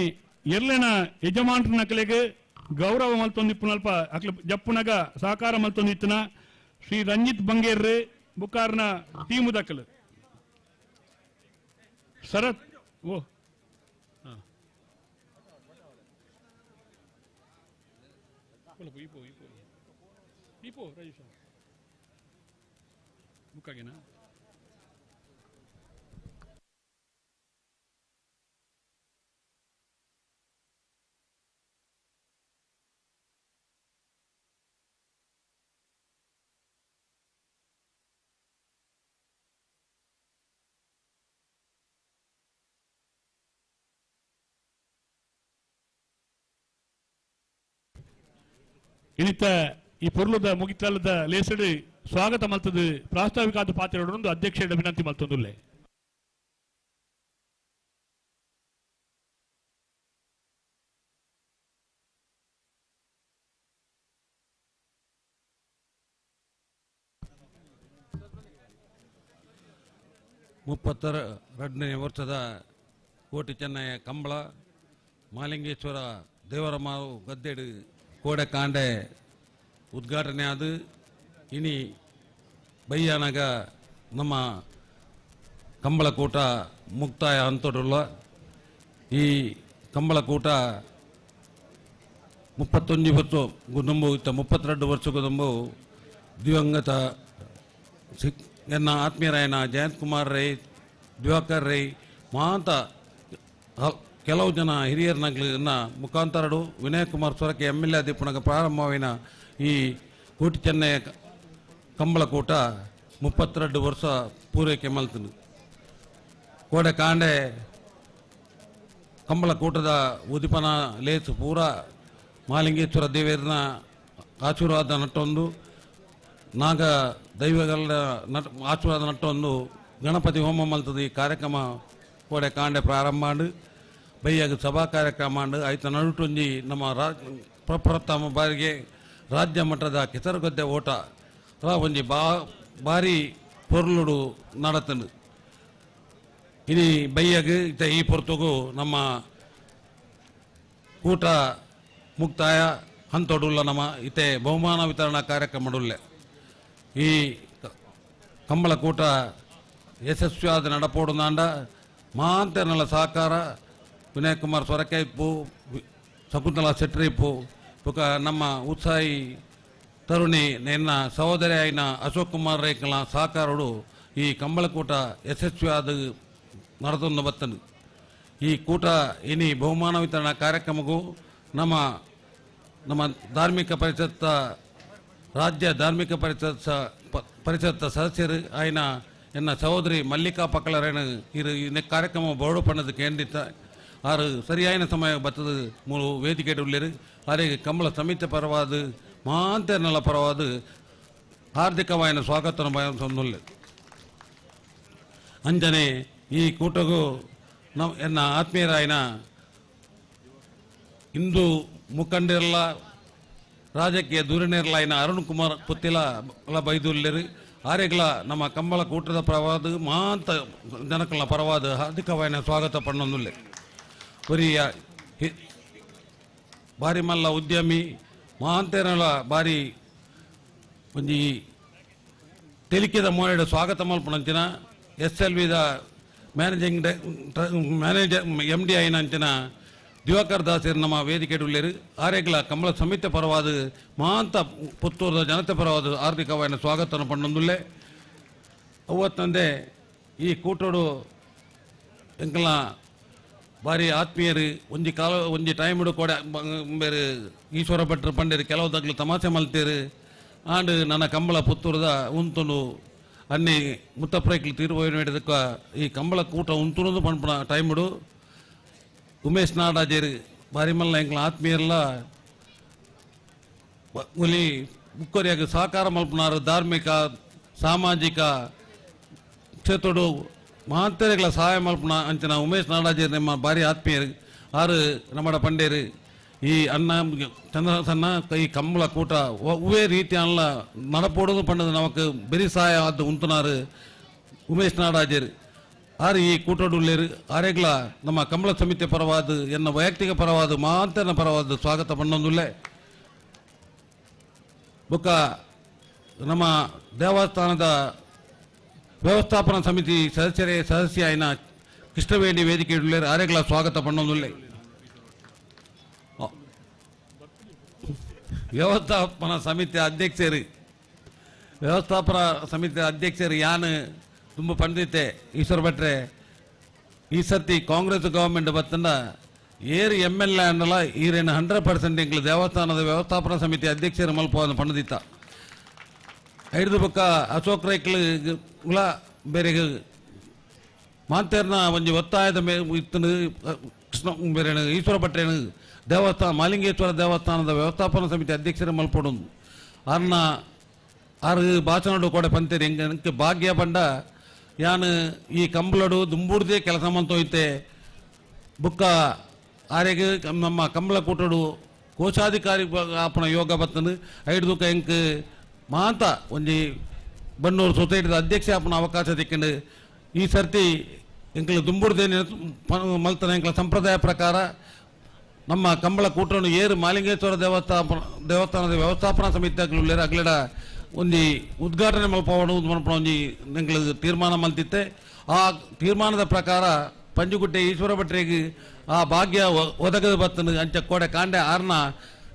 ಎರ್ಲೆನ ಯಜಮಾನ್ರ ನಕಲೆಗೆ ಗೌರವ ಮಲ್ತೊಂದಿಪ್ಪು ನಲ್ಪ ಅಕ್ಲ ಜಪ್ಪುನಗ ಸಹಕಾರ ಮಲ್ತೊಂದಿತ್ತನ ಶ್ರೀ ರಂಜಿತ್ ಬಂಗೇರ್ರೆ ಬುಕಾರ್ನ ಟೀಮು ದಕ್ಕಲು ಶರತ್ ಓ ರಾಜೇಶ ಬುಕ್ಕಾಗೇನಾ ಇನಿತ ಈ ಪೊರ್ಲುದ ಮುಗಿತಲ್ಲದ ಲೇಸಡು ಸ್ವಾಗತ ಮಲ್ತದು ಪ್ರಾಸ್ತಾವಿಕಾದ ಪಾತ್ರರೊಂದು ಅಧ್ಯಕ್ಷರ ವಿನಂತಿ ಮಲ್ತೊಂದುಲ್ಲೆ. ಮುಪ್ಪತ್ತೆರಡನೇ ವರ್ಷದ ಕೋಟಿ ಚೆನ್ನಯ ಕಂಬಳ ಮಾಲಿಂಗೇಶ್ವರ ದೇವರ ಮಾವು ಗದ್ದೆಡು ಕೋಡೆ ಕಾಂಡೆ ಉದ್ಘಾಟನೆ ಆದ ಇನಿ ಬಯ್ಯಾನಾಗ ನಮ್ಮ ಕಂಬಳಕೂಟ ಮುಕ್ತಾಯ ಹಂತಡುಲ್ಲ. ಈ ಕಂಬಳಕೂಟ 31 ವರ್ಷ ಗುದಂಬು ಇತ್ತ 32 ವರ್ಷ ಗುದಂಬು ದಿವಂಗತ ಎನ್ನ ಆತ್ಮೀಯರಾಯನ ಜಯಂತ್ ಕುಮಾರ್ ರೈ, ದಿವಾಕರ್ ರೈ ಮಾತ ಕೆಲವು ಜನ ಹಿರಿಯರನ್ನ ಮುಖಾಂತರಡು ವಿನಯ್ ಕುಮಾರ್ ಸೊರಕೆ MLA ದೀಪನಗ ಪ್ರಾರಂಭವಿನ ಈ ಕೋಟಿ ಚೆನ್ನಯ ಕಂಬಳಕೂಟ 32 ವರ್ಷ ಪೂರೈಕೆ ಮಲ್ತನು. ಕೋಡೆ ಕಾಂಡೆ ಕಂಬಳಕೂಟದ ಉದಿಪನ ಲೇಸು ಪೂರ ಮಾಲಿಂಗೇಶ್ವರ ದೇವರನ ಆಶೀರ್ವಾದ ನಟ್ಟೊಂದು ನಾಗ ದೈವಗಳ ಆಶೀರ್ವಾದ ನಟ್ಟೊಂದು ಗಣಪತಿ ಹೋಮ ಮಲ್ತದ ಈ ಕಾರ್ಯಕ್ರಮ ಕೋಡೆ ಕಾಂಡೆ ಪ್ರಾರಂಭ ಮಾಡಿ ಬೈಯಾಗ ಸಭಾ ಕಾರ್ಯಕ್ರಮ ಮಾಡಿ ಆಯ್ತು ನಡುಟೊಂಜಿ ನಮ್ಮ ಪ್ರಪ್ರಥಮ ಬಾರಿಗೆ ರಾಜ್ಯ ಮಟ್ಟದ ಕೆಸರುಗದ್ದೆ ಓಟ ಒಂಜಿ ಭಾರಿ ಪೊರ್ಲುಡು ನಡತನು. ಇನಿ ಬೈಯಾಗ ಇತ ಈ ಪೊರ್ತುಗು ನಮ್ಮ ಕೂಟ ಮುಕ್ತಾಯ ಹಂತೊಡುಲ್ಲ ನಮ್ಮ ಇತೆ ಬಹುಮಾನ ವಿತರಣಾ ಕಾರ್ಯಕ್ರಮಡುಲ್ಲೆ. ಈ ಕಂಬಳಕೂಟ ಯಶಸ್ವಿಯಾದ ನಡಪೋಡು ನಾಂಡ ಮಾಂತೆನಲ ಸಹಕಾರ ವಿನಯ್ ಕುಮಾರ್ ಸೊರಕೆ ಇಪ್ಪು, ಶಕುಂತಲಾ ಶೆಟ್ಟಿ ಇಪ್ಪು, ನಮ್ಮ ಉತ್ಸಾಹಿ ತರುಣಿ ನಿನ್ನ ಸಹೋದರಿ ಆಯ್ನ ಅಶೋಕ್ ಕುಮಾರ್ ರೈಕಲ ಸಹಕಾರಡು ಈ ಕಂಬಳಕೂಟ ಯಶಸ್ವಿಯಾದ ನಡೆದೊಂದು ಬತ್ತನು. ಈ ಕೂಟ ಇನಿ ಬಹುಮಾನ ವಿತರಣಾ ಕಾರ್ಯಕ್ರಮಕ್ಕೂ ನಮ್ಮ ಧಾರ್ಮಿಕ ಪರಿಷತ್ ರಾಜ್ಯ ಧಾರ್ಮಿಕ ಪರಿಷತ್ ಸದಸ್ಯರು ಆಯ್ನ ಎನ್ನ ಸಹೋದರಿ ಮಲ್ಲಿಕಾ ಪಕ್ಕಳರೇಣ ಇರು ಕಾರ್ಯಕ್ರಮ ಬೋರ್ಡು ಪಣ್ಣದ ಕೇಂದ್ರಿತ ಆರು ಸರಿಯಾಯಿನ ಸಮಯ ಬತ್ತದ ಮೂರು ವೇದಿಕೆ ಉಳ್ಳೇರು ಆರಿಗೆ ಕಂಬಳ ಸಮಿತಿ ಪರವಾದ ಮಾಂತೆರ್ನಲ ಪರವಾದ ಹಾರ್ದಿಕವಾಯಿನ ಸ್ವಾಗತ ಸೊನ್ನುಲ್ಲೆ. ಅಂಜನೆ ಈ ಕೂಟಗೂ ಎನ್ನ ಆತ್ಮೀಯರಾಯಿನ ಹಿಂದೂ ಮುಖಂಡರಲ್ಲ ರಾಜಕೀಯ ಧೂರಣಿರಲಾಯಿನ ಅರುಣ್ ಕುಮಾರ್ ಪುತ್ತಿಲ ಬೈದುಲ್ಲೇರು ಆರೆಗ್ಲ ನಮ್ಮ ಕಂಬಳ ಕೂಟದ ಪರವಾದ ಮಾಂತ ಜನಕಲ ಪರವಾದ ಹಾರ್ದಿಕವಾಯಿನ ಸ್ವಾಗತ ಪಣ್ಣೊಂದುಲ್ಲೆ. ಬರಿಯ ಬಾರಿ ಮಲ್ಲ ಉದ್ಯಮಿ ಮಾಂತೇನಲ ಬಾರಿ ಒಂಜಿ ತೆಲಿಕೆದ ಮೋನೆಡು ಸ್ವಾಗತ ಮಲ್ಪನಂಚಿನ SLVದ ಮ್ಯಾನೇಜರ್ MD ಆಯ್ನಂಚಿನ ದಿವಾಕರ್ ದಾಸರು ನಮ್ಮ ವೇದಿಕೆ ಉಳ್ಳೇರು ಆರೆಗ್ಲ ಕಂಬಳ ಸಮಿತಿ ಪರವಾದ ಮಾಂತ ಪುತ್ತೂರದ ಜನತೆ ಪರವಾದ ಹಾರ್ದಿಕವಾಯಿನ ಸ್ವಾಗತ ಪಣ್ಣೊಂದುಲ್ಲೆ. ಅವತ್ತಂದೆ ಈ ಕೂಟೋಡು ಎಂಕಲ ಬಾರಿ ಆತ್ಮೀಯರು ಒಂಜಿ ಟೈಮ್ ಕೂಡ ಬೇರೆ ಈಶ್ವರ ಭಟ್ರು ಪಂಡೇರು ಕೆಲವು ತಗ್ಲು ತಮಾಷೆ ಮಲ್ತೇರು ಆಂಡ್ ನನ್ನ ಕಂಬಳ ಪುತ್ತೂರದ ಉಂತುನು ಅನ್ನಿ ಮುತ್ತಪ್ರೈಕ್ಲು ತೀರ್ಪೋಯ್ನಕ್ಕ ಈ ಕಂಬಳ ಕೂಟ ಉಂತುನದು ಪಂಪನ ಟೈಮ್ಡು ಉಮೇಶ್ ನಾಡಾಜೇರು ಬಾರಿ ಮಲ್ಲ ಎಂಕ್ಲ ಆತ್ಮೀಯರ್ಲ ಒಲಿ ಮುಕ್ಕೊರಿಯಾಗಿ ಸಹಕಾರ ಮಲ್ಪನಾರು ಧಾರ್ಮಿಕ ಸಾಮಾಜಿಕ ಕ್ಷೇತ್ರಡು ಮಾತೆರೆಗಳ ಸಹಾಯ ಮಲ್ಪನ ಅಂಚಿನ ಉಮೇಶ್ ನಾಡಾಜಿ ನಮ್ಮ ಭಾರಿ ಆತ್ಮೀಯರು ಆರು ನಮ್ಮಡ ಪಂಡೇರು ಈ ಅನ್ನ ಚಂದ್ರಸನ್ನ ಈ ಕಂಬಳ ಕೂಟ ಒವ್ವೇ ರೀತಿ ಅಲ್ಲ ನಡಪೋಡೋದು ಪಂಡದು ನಮಕ್ ಬೆರಿ ಸಹಾಯ ಆದ್ದು ಉಂತುನಾರು ಉಮೇಶ್ ನಾಡಾಜರು ಆರು ಈ ಕೂಟಡುಳ್ಳೇರು ಆರೆಗ್ಲ ನಮ್ಮ ಕಂಬಳ ಸಮಿತಿ ಪರವಾದ ಎನ್ನ ವೈಯಕ್ತಿಕ ಪರವಾದ ಮಾಂತನ ಪರವಾದ ಸ್ವಾಗತ ಪಣ್ಣೊಂದುಲ್ಲೆ ಬೊಕ್ಕ ನಮ್ಮ ದೇವಸ್ಥಾನದ ವ್ಯವಸ್ಥಾಪನಾ ಸಮಿತಿ ಸದಸ್ಯ ಆಯ್ನ ಕೃಷ್ಣವೇಣಿ ವೇದಿಕೆ ಇಡುಳ್ಳೇರು ಆರೆಗ್ಲ ಸ್ವಾಗತ ಪಣ್ಣೊಂದುಲ್ಲೆ ವ್ಯವಸ್ಥಾಪನಾ ಸಮಿತಿ ಅಧ್ಯಕ್ಷರು ಯಾನು ತುಂಬ ಪಂಡಿತೆ ಈಶ್ವರ ಭಟ್ರೆ ಈ ಸರ್ತಿ ಕಾಂಗ್ರೆಸ್ ಗವರ್ಮೆಂಟ್ ಬತ್ತಂಡ ಏರು MLA ಅಂಡಲ ಈರೇನು 100% ಇಂಗ್ಲ ದೇವಸ್ಥಾನದ ವ್ಯವಸ್ಥಾಪನಾ ಸಮಿತಿ ಅಧ್ಯಕ್ಷರು ಮಲ್ಪವನ್ನು ಪಂಡಿತ ಐದು ಪಕ್ಕ ಅಶೋಕ್ ರೈಕ್ಲ ಬೇರೆ ಮಾತೇರ್ನ ಒಂಜಿ ಒತ್ತಾಯದ ಇತ್ತನು ಕೃಷ್ಣ ಬೇರೆ ಈಶ್ವರ ಭಟ್ರೇನು ದೇವಸ್ಥಾನ ಮಾಲಿಂಗೇಶ್ವರ ದೇವಸ್ಥಾನದ ವ್ಯವಸ್ಥಾಪನಾ ಸಮಿತಿ ಅಧ್ಯಕ್ಷರು ಮಲ್ಪಡು ಆರು ಭಾಷಣ ಕೂಡ ಪಂತೇರಿ ಎಂಗೆ ಭಾಗ್ಯ ಪಂಡ ಯಾನು ಈ ಕಂಬಳಡು ದುಂಬುಡ್ದೇ ಕೆಲಸ ಮಂತೋಯ್ತೆ ಬುಕ್ಕ ಆರೆಗೆ ನಮ್ಮ ಕಂಬಳ ಕೂಟಡು ಕೋಶಾಧಿಕಾರಿ ಆಪಣ ಯೋಗ ಬತ್ತನು ಐದು ದುಃಖ ಎಂಕ್ ಮಾತ ಒಂಜಿ ಬನ್ನೂರು ಸೊಸೈಟಿದ ಅಧ್ಯಕ್ಷ ಆಪಣ ಅವಕಾಶ ತಿಕ್ಕೊಂಡು ಈ ಸರ್ತಿ ಎಂಕ್ಲ ದುಂಬುಡ್ದೇ ಮಲ್ತನ ಎಂಕ್ಲ ಸಂಪ್ರದಾಯ ಪ್ರಕಾರ ನಮ್ಮ ಕಂಬಳ ಕೂಟವನ್ನು ಏರು ಮಾಲಿಂಗೇಶ್ವರ ದೇವಸ್ಥಾನದ ವ್ಯವಸ್ಥಾಪನಾ ಸಮಿತಿ ಅಗ್ಲಡ ಒಂದು ಉದ್ಘಾಟನೆ ಮಲ್ಪವಡು ಒಂಜಿ ಎಂಗ್ಲ ತೀರ್ಮಾನ ಮಲ್ತಿತ್ತೆ ಆ ತೀರ್ಮಾನದ ಪ್ರಕಾರ ಪಂಜುಗುಟ್ಟೆ ಈಶ್ವರ ಭಟ್ರಿಗೆ ಆ ಭಾಗ್ಯ ಒದಗದ ಬತ್ತನು ಅಂಚ ಕೋಡೆ ಕಾಂಡೆ ಆರ್ನ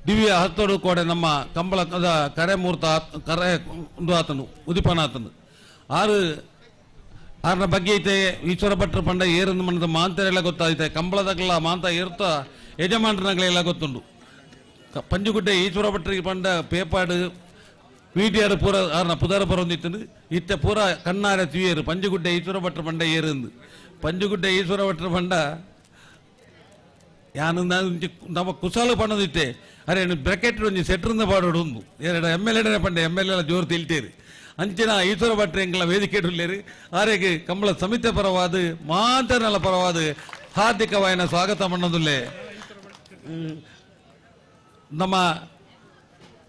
ದಿವ್ಯ ಹತ್ತೋಡು ಕೋಡೆ ನಮ್ಮ ಕಂಬಳದ ಕರೆ ಮೂರ್ತ ಕರೆ ಒಂದು ಆತನು ಉದಿಪನ ಆತನು ಆರ್ನ ಬಗ್ಗೆ ಐತೆ ಈಶ್ವರ ಭಟ್ರ ಪಂಡ ಏರೊಂದು ಮನದ ಮಾಂತರೆಲ್ಲ ಗೊತ್ತಾಯ್ತೆ ಕಂಬಳದಾಗಲ್ಲ ಮಾಂತ ಏರ್ತಾ ಯಜಮಾನರಗಳೆಲ್ಲ ಗೊತ್ತುಂಡು ಪಂಜುಗುಡ್ಡೆ ಈಶ್ವರ ಭಟ್ರಿಗೆ ಪಂಡ ಪೇಪಾಡು ವೀಟಿಯಾರು ಪೂರ ಆರ್ನ ಪುದಾರ ಬರೋಂದಿತ್ತು ಇತ್ತೆ ಪೂರ ಕಣ್ಣಾರೆ ತುಯ್ಯರು ಪಂಜುಗುಡ್ಡೆ ಈಶ್ವರ ಭಟ್ರ ಪಂಡ ಏರಂದು ಪಂಜುಗುಡ್ಡೆ ಈಶ್ವರ ಭಟ್ರ ಪಂಡ ಯಾನು ನಮ್ಮ ಕುಸಾಲು ಪಣ್ಣದಿತ್ತೆ ಅರೆ ಬ್ರಾಕೆಟ್ ಒಂಜಿ ಸೆಟ್ರಿಂದ ಪಾಡೋಡು ಒಂದು ಎರಡು MLA ಪಂಡ MLA ಜೋರು ತಿಳ್ತೇರಿ ಅಂಚಿನ ಈಶ್ವರ ಭಟ್ರ ಎಂಗ್ಲ ವೇದಿಕೆ ಇಡಲೇರಿ ಆರೆಗೆ ಕಂಬಳ ಸಮಿತಿ ಪರವಾದ ಮಾತನಲ ಪರವಾದ ಹಾರ್ದಿಕವಾಯಿನ ಸ್ವಾಗತ ಮಣ್ಣದುಲ್ಲೆ ನಮ್ಮ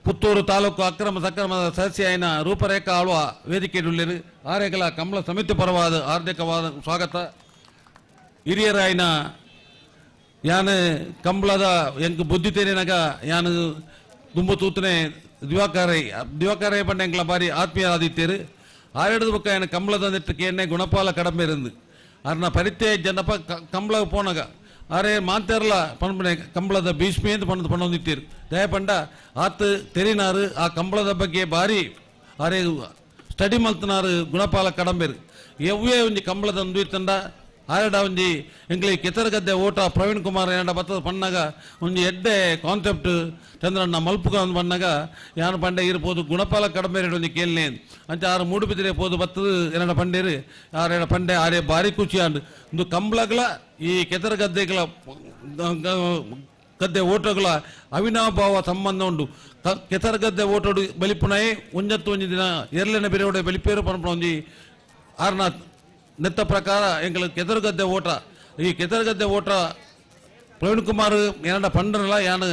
ಪುತ್ತೂರು ತಾಲೂಕು ಅಕ್ರಮ ಸಕ್ರಮದ ಸದಸ್ಯ ಆಯ್ನ ರೂಪರೇಖಾ ಆಳ್ವ ವೇದಿಕೆ ಇಡುಳ್ಳೇರು ಆರೆಗಲ ಕಂಬಳ ಸಮಿತಿ ಪರವಾದ ಹಾರ್ದಿಕವಾದ ಸ್ವಾಗತ ಹಿರಿಯರಾಯ್ನ ಯಾನು ಕಂಬಳದ ಎಂಕ್ ಬುದ್ಧಿ ತೇರಿನಾಗ ಯಾನು ತುಂಬ ತೂತನೆ ದಿವಾಕರೈ ಪಂಡ ಎಂಕ್ಲ ಬಾರಿ ಆತ್ಮೀಯ ಆದಿತ್ಯರು ಆರೆಡದು ಬುಕ್ಕ ಏನು ಕಂಬಳದ ನೆಟ್ಟಕ್ಕೆ ಎಣ್ಣೆ ಗುಣಪಾಲ ಕಡಿಮೆ ಇருந்து ಅರ್ನ ಪರಿತ್ಯ ಜನಪ ಕಂಬಳ ಪೋನಾಗ ಆರೆ ಮಾಂತೇರ್ಲ ಪಣಪಣೆ ಕಂಬಳದ ಭೀಷ್ಮಿ ಅಂತ ಪಣ್ಣೊಂದಿತ್ತೀರು ದಯಪಂಡ ಆತ ತೆರಿನಾರು ಆ ಕಂಬಳದ ಬಗ್ಗೆ ಬಾರಿ ಆರೆ ಸ್ಟಡಿ ಮಲ್ತನಾರು ಗುಣಪಾಲ ಕಡಂಬೇರು ಎವ್ವೇ ಒಂಜಿ ಕಂಬಳದ ಒಂದು ತಂಡ ಆರಡ ಒಂಜಿ ಎಂಗ್ಲಿ ಕೆಸರಗದ್ದೆ ಓಟ ಪ್ರವೀಣ್ ಕುಮಾರ್ ಏನಾಡ ಬತ್ತದ ಪಣ್ಣಾಗ ಒಂಜಿ ಎಡ್ಡೆ ಕಾನ್ಸೆಪ್ಟ್ ಚಂದ್ರಣ್ಣ ಮಲ್ಪುಗ ಒಂದು ಪಣ್ಣಾಗ ಯಾನು ಪಂಡೆ ಇರ್ಬೋದು ಗುಣಪಾಲ ಕಡಂಬೇರು ಒಂಜಿ ಕೇಳನೆ ಅಂಚ ಆರು ಮೂಡುಬಿದ್ರೆ ಪೋದು ಬತ್ತದು ಏನಾಡ ಪಂಡೇರು ಆರೇಡ ಪಂಡೆ ಆರೆ ಬಾರಿ ಖುಷಿ ಆಂಡು ಒಂದು ಕಂಬಳಗಳ ಈ ಕೆಸರ ಗದ್ದೆಗಳ ಗದ್ದೆ ಓಟಗಳ ಅವಿನಾಭಾವ ಸಂಬಂಧ ಉಂಟು ಕೆಸರ ಗದ್ದೆ ಓಟೋಡು ಬಲಿಪುನಾಯಿ ಒಂಜತ್ತು ಒಂಜಿ ದಿನ ಎರಲಿನ ಬೆರೆಯೋಡೆ ಬಲಿಪೇರು ಪಣಪಣ ಒಂಜಿ ಆರ್ನ ನೆತ್ತ ಪ್ರಕಾರ ಎಂಗ್ಲ ಕೆಸರುಗದ್ದೆ ಓಟ ಈ ಕೆಸರುಗದ್ದೆ ಓಟ ಪ್ರವೀಣ್ ಕುಮಾರ್ ಏನಾಡ ಪಂಡನಲ್ಲ ಯಾನು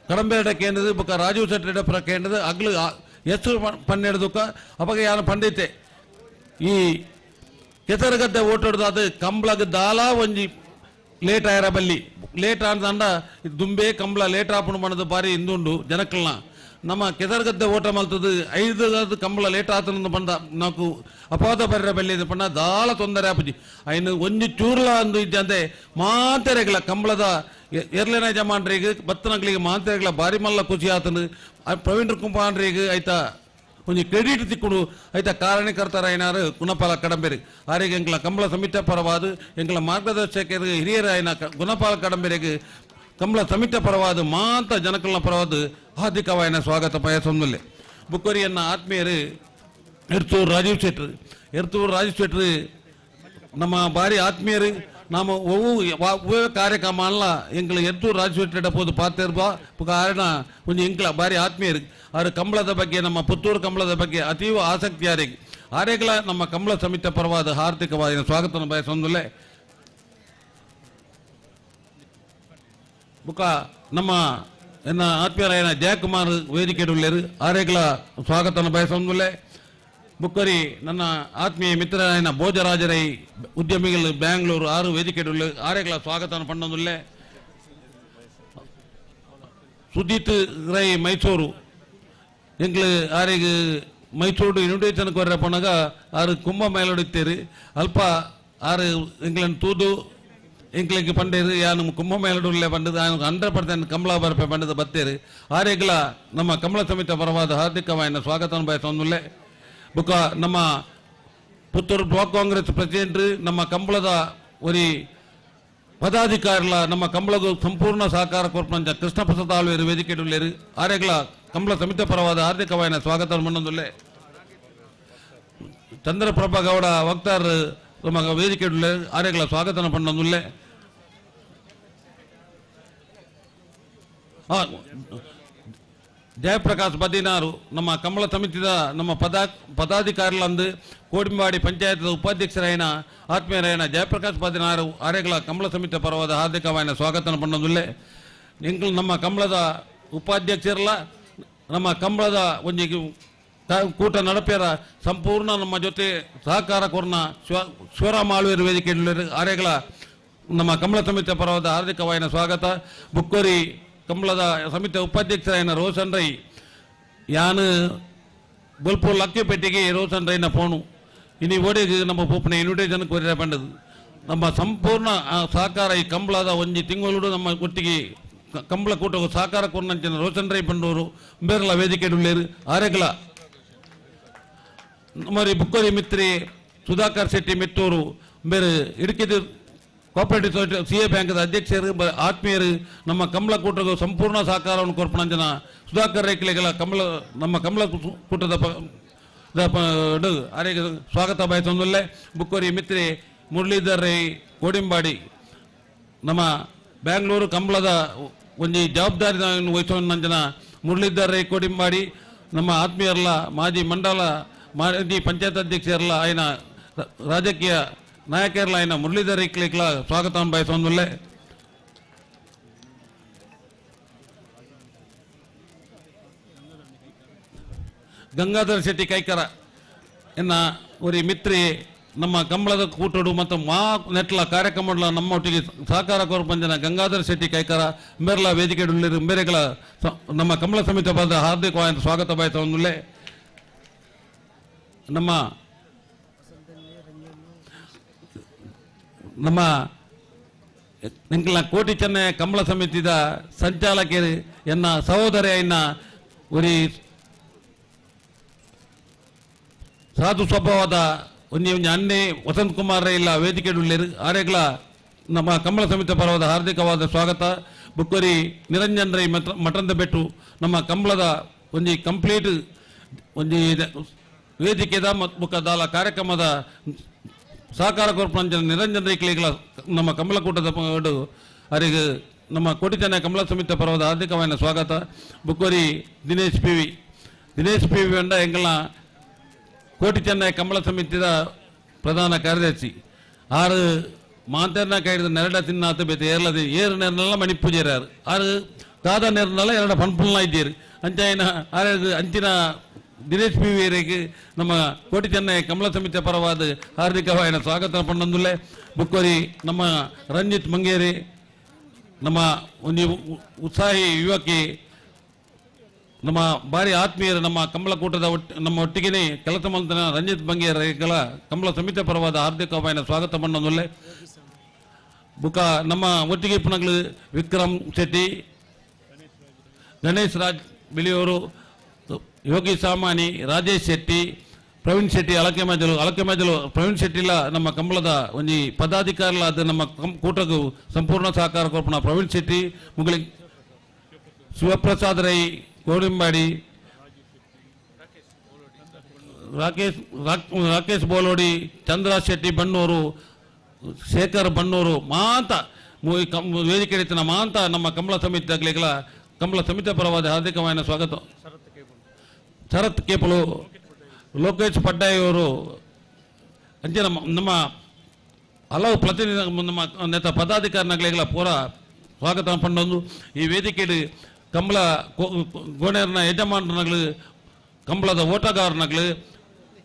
ಕಡಂಬೇಡ ಕೇಂದ್ರದ ಬೊಕ್ಕ ರಾಜೀವ್ ಶೆಟ್ಟಿ ಪರ ಕೇಂದ್ರದ ಅಗ್ಲು ಹೆಸರು ಪನ್ನೆಡ್ದುಕ ಅವಾಗ ಯಾನು ಪಂಡಿತೆ ಈ ಕೆಸರುಗದ್ದೆ ಓಟಾಡ್ದು ಅದು ಕಂಬಳಗ ದಾಲ ಒಂಜಿ ಲೇಟ್ ಆಯರ ಬಲ್ಲಿ ಲೇಟ್ ಅಂದ ದುಂಬೆ ಕಂಬಳ ಲೇಟ್ ಆಪಣು ಮಾಡೋದು ಬಾರಿ ಇಂದುಂಡು ಜನಕ್ಕಲ್ನ ನಮ್ಮ ಕೆಸರುಗದ್ದೆ ಓಟ ಮಲ್ತದ್ದು 5 ಕಂಬಳ ಲೇಟ್ ಆತನ ಪಂಡ ನಾಕು ಅಪವಾದ ಬರ್ರ ಬೆಲ್ಲಿ ಪಂಡ ದಾಳ ತೊಂದರೆ ಆಪುಜಿ ಐನು ಒಂಜಿ ಚೂರ್ಲ ಅಂದು ಇದ್ದಂತೆ ಮಾತೆರೆಗಳ ಕಂಬಳದ ಎರ್ಲೆನ ಜಮಾನ್ರಿಗೆ ಬತ್ತನಗಳಿಗೆ ಮಾತೆರೆಗಳ ಬಾರಿ ಮಲ್ಲ ಖುಷಿ ಆತನು ಪ್ರವೀಣ್ ಕುಮಾರ್ರಿಗೆ ಆಯ್ತಾ ಒಂಜಿ ಕ್ರೆಡಿಟ್ ತಿಕ್ಕುಡು ಐತ ಕಾರಣಕರ್ತರ ಏನಾರು ಗುಣಪಾಲ ಕಡಂಬೇರಿ ಆರಿಗೆ ಎಂಗ್ಲ ಕಂಬಳ ಸಮಿತಿ ಪರವಾದ ಎಂಗ್ಲ ಮಾರ್ಗದರ್ಶಕರು ಹಿರಿಯರ ಏನ ಗುಣಪಾಲ ಕಡಂಬೇರಿಗೆ ಕಂಬಳ ಸಮಿತಿ ಪರವಾದ ಮಾತ ಜನಕಲ್ನ ಪರವಾದ ಹಾರ್ದಿಕವಾಯಿನ ಸ್ವಾಗತ ಬಯಸೊಂದಲ್ಲೇ ಬುಕ್ಕರಿಯನ್ನ ಆತ್ಮೀಯರು ಎರ್ತೂರು ರಾಜೀವ್ ಶೆಟ್ರು ನಮ್ಮ ಭಾರಿ ಆತ್ಮೀಯರು நாம் ஒவ்வொரு ಕಾರ್ಯಕ್ರಮ ಎಂಗ್ಲ ಎದ್ದು ರಾಜ್ಯ ಪೋದು ಪಾತಿರ್ಬ ಕಾರಣ ಒಂದು ಎಂಕ್ಲ ಬಾರಿ ಆತ್ಮೀಯ ಅವರು ಕಂಬಳದ ಬಗ್ಗೆ ನಮ್ಮ ಪುತ್ತೂರು ಕಂಬಳದ ಬಗ್ಗೆ ಅತೀವ ಆಸಕ್ತಿ ಆರೆಗಳ ನಮ್ಮ ಕಂಬಳ ಸಮಿತಿ ಪರವಾದ ಹಾರ್ದಿಕವಾದ ಸ್ವಾಗತ ಬಯಸೊಂದಲೇ ಬುಕ ನಮ್ಮ ಎನ್ನ ಆತ್ಮೀಯರಾಯನ ಜಯಕುಮಾರ್ ವೇದಿಕೆ ಆರೆಗಳ ಸ್ವಾಗತ ಬಯಸೊಂದಲೇ ಬುಕ್ಕರಿ ನನ್ನ ಆತ್ಮೀಯ ಮಿತ್ರರಾಯನ ಭೋಜರಾಜರೈ ಉದ್ಯಮಿಗಳು ಬ್ಯಾಂಗ್ಳೂರು 6 ವೇದಿಕೆ ಆರೆಗಳ ಸ್ವಾಗತ ಪಂಡೊಂದುಲ್ಲೆ ಸುದೀತ್ ರೈ ಮೈಸೂರು ಎಂಗ್ಲು ಆರೆಗೆ ಮೈಸೂರು ಇನ್ವಿಟೇಷನ್ ಕೊರ್ರೆ ಪಣಗ ಆರು ಕುಂಭ ಮೇಲೊಡಿತ್ತೇರು ಅಲ್ಪ ಆರು ಎಂಗ್ಲನ್ ತೂದು ಎಂಕ್ಲಿಗೆ ಪಂಡೇರು ಯಾನು ಕುಂಭ ಮೇಲಡುಲ್ಲೆ ಪಂಡದು 100% ಕಂಬಳ ಬರ್ಪೆ ಪಂಡದ ಬತ್ತೇರು ಆರೆಗಳ ನಮ್ಮ ಕಂಬಳ ಸಮಿತಿ ಪರವಾದ ಹಾರ್ದಿಕವಾದ ಸ್ವಾಗತ ಬಯಸೊಂದುಲ್ಲೆ ಬುಕ್ಕ ನಮ್ಮ ಪುತ್ತೂರು ಬ್ಲಾಕ್ ಕಾಂಗ್ರೆಸ್ ಪ್ರೆಸಿಡೆಂಟ್ ನಮ್ಮ ಕಂಬಳದ ಒರಿ ಪದಾಧಿಕಾರಿಗಳ ನಮ್ಮ ಕಂಬಳಗೂ ಸಂಪೂರ್ಣ ಸಹಕಾರ ಕೊರ್ಪಂಚ ಕೃಷ್ಣ ಪ್ರಸಾದ್ ಆಳ್ವೇರು ವೇದಿಕೆ ಆರೆಗಳ ಕಂಬಳ ಸಮಿತಿ ಪರವಾದ ಹಾರ್ದಿಕವಾದ ಸ್ವಾಗತ ಮಣ್ಣೊಂದುಲ್ಲೆ ಚಂದ್ರಪ್ರಭಾ ಗೌಡ ವಕ್ತಾರ್ ನಮ್ಮ ವೇದಿಕೆ ಆರೆಗಳ ಸ್ವಾಗತ ಪಣ್ಣೊಂದುಲ್ಲೆ ಜಯಪ್ರಕಾಶ್ ಬದಿನಾರು ನಮ್ಮ ಕಂಬಳ ಸಮಿತಿದ ನಮ್ಮ ಪದಾಧಿಕಾರಿಗಳಂದು ಕೋಡಿಂಬಾಡಿ ಪಂಚಾಯತ್ ಉಪಾಧ್ಯಕ್ಷರಾಯನ ಆತ್ಮೀಯರಾಯನ ಜಯಪ್ರಕಾಶ್ ಬದಿನಾರು ಆರೆಗಳ ಕಂಬಳ ಸಮಿತಿ ಪರವಾದ ಹಾರ್ದಿಕವಾದ ಸ್ವಾಗತ ಪಣ್ಣೊಂದುಲ್ಲೆ ಎಂಕ್ಲು ನಮ್ಮ ಕಂಬಳದ ಉಪಾಧ್ಯಕ್ಷರಲ್ಲ ನಮ್ಮ ಕಂಬಳದ ಒಂದು ಕೂಟ ನಡಪೇರ ಸಂಪೂರ್ಣ ನಮ್ಮ ಜೊತೆ ಸಹಕಾರ ಕೊರ್ನ ಶಿವರಾಮ ಆಳ್ವೇರು ವೇದಿಕೆ ಆರೆಗಳ ನಮ್ಮ ಕಂಬಳ ಸಮಿತಿ ಪರವಾದ ಹಾರ್ದಿಕವಾದ ಸ್ವಾಗತ ಬುಕ್ಕೋರಿ ಕಂಬಳದ ಸಮಿತಿ ಉಪಾಧ್ಯಕ್ಷರಾಯನ ರೋಷನ್ ರೈ ಯಾನು ಬಲ್ಪು ಲಕ್ಕಿಪೆಟ್ಟಿಗೆ ರೋಷನ್ ರೈನ ಫೋನು ಇನಿ ಓಡಿಗೆ ನಮ್ಮ ಪೂಪನ ಇನ್ವಿಟೇಷನ್ ಕೊರಿಯ ಬಂದದು ನಮ್ಮ ಸಂಪೂರ್ಣ ಸಹಕಾರ ಈ ಕಂಬಳದ ಒಂದು ತಿಂಗಳು ನಮ್ಮ ಒಟ್ಟಿಗೆ ಕಂಬಳ ಕೂಟ ಸಹಕಾರ ಕೊರ್ನಂಚಿನ ರೋಷನ್ ರೈ ಬಂದವರು ಬೇರೆಲ್ಲ ವೇದಿಕೆ ಆರೆಗಳ ಮರಿ ಬುಕ್ಕರಿ ಮಿತ್ರಿ ಸುಧಾಕರ್ ಶೆಟ್ಟಿ ಮಿತ್ತೂರು ಬೇರೆ ಇಡುಕಿದ ಕೋಆಪರೇಟಿವ್ ಸೊಸೈಟಿ CA ಬ್ಯಾಂಕ್ದ ಅಧ್ಯಕ್ಷರು ಆತ್ಮೀಯರು ನಮ್ಮ ಕಂಬಳ ಕೂಟದ ಸಂಪೂರ್ಣ ಸಹಕಾರವನ್ನು ಕೊರ್ಪಣಂಜನ ಸುಧಾಕರ್ ರೈಕ್ಲೆಗಳ ಕಂಬಳ ನಮ್ಮ ಕಂಬಳ ಕೂಟದ ಆರೆಗೆ ಸ್ವಾಗತ ಬಯಸೊಂದಲ್ಲೇ ಬುಕ್ಕರಿ ಮಿತ್ರಿ ಮುರಳೀಧರ್ ರೈ ಕೋಡಿಂಬಾಡಿ ನಮ್ಮ ಬ್ಯಾಂಗ್ಳೂರು ಕಂಬಳದ ಒಂದು ಜವಾಬ್ದಾರಿ ವಹಿಸೋನಂಜನ ಮುರಳೀಧರ್ ರೈ ಕೋಡಿಂಬಾಡಿ ನಮ್ಮ ಆತ್ಮೀಯರಲ್ಲ ಮಾಜಿ ಮಂಡಲ ಮಾಜಿ ಪಂಚಾಯತ್ ಅಧ್ಯಕ್ಷರಲ್ಲ ఆయన ರಾಜಕೀಯ ನಾಯಕರಲ್ಲ ఆయన ಮುರಳೀಧರ್ ರೈಕ್ಲೆಗಳ ಸ್ವಾಗತ ಬಯಸೊಂದಲ್ಲೇ ಗಂಗಾಧರ್ ಶೆಟ್ಟಿ ಕೈಕರ ಎನ್ನ ಒರಿ ಮಿತ್ರಿ ನಮ್ಮ ಕಂಬಳದ ಕೂಟಡು ಮತ್ತು ನೆಟ್ಲ ಕಾರ್ಯಕ್ರಮಗಳ ನಮ್ಮೊಟ್ಟಿಗೆ ಸಹಕಾರ ಕೊರಪಂಜನ ಗಂಗಾಧರ್ ಶೆಟ್ಟಿ ಕೈಕರ ಮೇರೆಲ್ಲ ವೇದಿಕೆ ಮೇರೆಗಳ ನಮ್ಮ ಕಂಬಳ ಸಮಿತಿ ಪದ ಹಾರ್ದಿಕವಾದ ಸ್ವಾಗತ ಬಯಸೊಂದಲ್ಲೇ ನಮ್ಮ ನಿಂಕಲ ಕೋಟಿ ಚೆನ್ನೈ ಕಂಬಳ ಸಮಿತಿದ ಸಂಚಾಲಕರು ಎನ್ನ ಸಹೋದರಿ ಎನ್ನ ಒರಿ ಸಾಧು ಸ್ವಭಾವದ ಒಂಜಿ ಅನ್ನೆ ವಸಂತ್ ಕುಮಾರ್ ಇಲ್ಲ ವೇದಿಕೆ ಆರೆಗಳ ನಮ್ಮ ಕಂಬಳ ಸಮಿತಿ ಪರವಾದ ಹಾರ್ದಿಕವಾದ ಸ್ವಾಗತ ಬುಕ್ಕರಿ ನಿರಂಜನ್ ರೈ ಮಠಂದ ಬೆಟ್ಟು ನಮ್ಮ ಕಂಬಳದ ಒಂಜಿ ಕಂಪ್ಲೀಟ್ ಒಂಜಿ ವೇದಿಕೆದ ಮುಖದಾಲ ಕಾರ್ಯಕ್ರಮದ ಸಹಕಾರ ಕೊರ್ಪಂಚ ನಿರಂಜನ್ ರೈಕ್ಲೆಗಳ ನಮ್ಮ ಕಂಬಳ ಕೂಟದ ಅವರಿಗೆ ನಮ್ಮ ಕೋಟಿ ಚೆನ್ನೈ ಕಂಬಳ ಸಮಿತಿ ಪರವಾದ ಹಾರ್ದಿಕವಾದ ಸ್ವಾಗತ ಬುಕ್ಕರಿ ದಿನೇಶ್ ಪಿ ವಿ ಅಂಡ ಎಂಗಳ ಕೋಟಿ ಚೆನ್ನೈ ಕಂಬಳ ಸಮಿತಿದ ಪ್ರಧಾನ ಕಾರ್ಯದರ್ಶಿ 6 ಮಾಂತರ್ನ ಕೈಡಿದ ನೆರಡ ತಿನ್ನಾತ ಬೇತೆ ಏರ್ಲದೆ ಏರು ನೆರನೆಲ್ಲ ಮಣಿ ಪೂಜೆರಾರು 6 ದಾದ ನೆರನೆಲ್ಲ 2 ಪಣ್ಪುಲ್ನ ಇದ್ದೀರಿ ಅಂಚಾಯಿನ ಅಂಚಿನ ದಿನೇಶ್ ಪಿ ವಿರಿಗೆ ನಮ್ಮ ಕೋಟಿ ಚೆನ್ನೈ ಕಂಬಳ ಸಮಿತಿಯ ಪರವಾದ ಹಾರ್ದಿಕವಾದ ಸ್ವಾಗತ ಪಣ್ಣಂದುಲ್ಲೆ ಬುಕ್ಕರಿ ನಮ್ಮ ರಂಜಿತ್ ಮಂಗೇರಿ ನಮ್ಮ ಒಂದು ಉತ್ಸಾಹಿ ಯುವಕಿ ನಮ್ಮ ಬಾರಿ ಆತ್ಮೀಯರು ನಮ್ಮ ಕಂಬಳ ಕೂಟದ ನಮ್ಮ ಒಟ್ಟಿಗೆ ಕೆಲಸ ಮಂತ್ರಿನ ರಂಜಿತ್ ಬಂಗೇರಿಗಳ ಕಂಬಳ ಸಮಿತಿ ಪರವಾದ ಹಾರ್ದಿಕವಾದ ಸ್ವಾಗತ ಪಣ್ಣಂದುಲ್ಲೆ ಬುಕ್ಕ ನಮ್ಮ ಒಟ್ಟಿಗೆ ಪುನಗಳು ವಿಕ್ರಮ್ ಶೆಟ್ಟಿ ಗಣೇಶ್ ರಾಜ್ ಬಿಳಿಯೂರು ಯೋಗಿ ಸಾಮಾನಿ ರಾಜೇಶ್ ಶೆಟ್ಟಿ ಪ್ರವೀಣ್ ಶೆಟ್ಟಿ ಅಳಕೆ ಮಜಲು ಪ್ರವೀಣ್ ಶೆಟ್ಟಿಲ ನಮ್ಮ ಕಂಬಳದ ಒಂದು ಪದಾಧಿಕಾರಿಗಳಾದ ನಮ್ಮ ಕೂಟಗೂ ಸಂಪೂರ್ಣ ಸಹಕಾರ ಕೊರ್ಪಣ ಪ್ರವೀಣ್ ಶೆಟ್ಟಿ ಮುಗಳಿ ಶಿವಪ್ರಸಾದ್ ರೈ ಕೋಡಿಂಬಾಡಿ ರಾಕೇಶ್ ಬೋಲೋಡಿ ಚಂದ್ರ ಶೆಟ್ಟಿ ಬಣ್ಣೂರು ಶೇಖರ್ ಬನ್ನೂರು ಮಾಂತ ವೇದಿಕೆ ರೀತಿಯ ಮಾಂತ ನಮ್ಮ ಕಂಬಳ ಸಮಿತಿ ಆಗ್ಲಿಕ್ಕೆಲ್ಲ ಕಂಬಳ ಸಮಿತಿ ಪರವಾದ ಹಾರ್ದಿಕమైన ಸ್ವಾಗತ. ಶರತ್ ಕೇಪಲು ಲೋಕೇಶ್ ಪಡ್ಡಾಯಿ ಅವರು ಅಂಚೆ ನಮ್ಮ ಹಲವು ಪ್ರತಿನಿಧಿ ನಮ್ಮ ನೇತ ಪದಾಧಿಕಾರಿನಾಗಲಿಲ್ಲ ಪೂರ ಸ್ವಾಗತ ಪಂಡೊಂದು ಈ ವೇದಿಕೆಯಲ್ಲಿ ಕಂಬಳ ಗೋಣೆಯರ್ನ ಯಜಮಾನನಾಗಲಿ ಕಂಬಳದ ಓಟಗಾರನಾಗಲಿ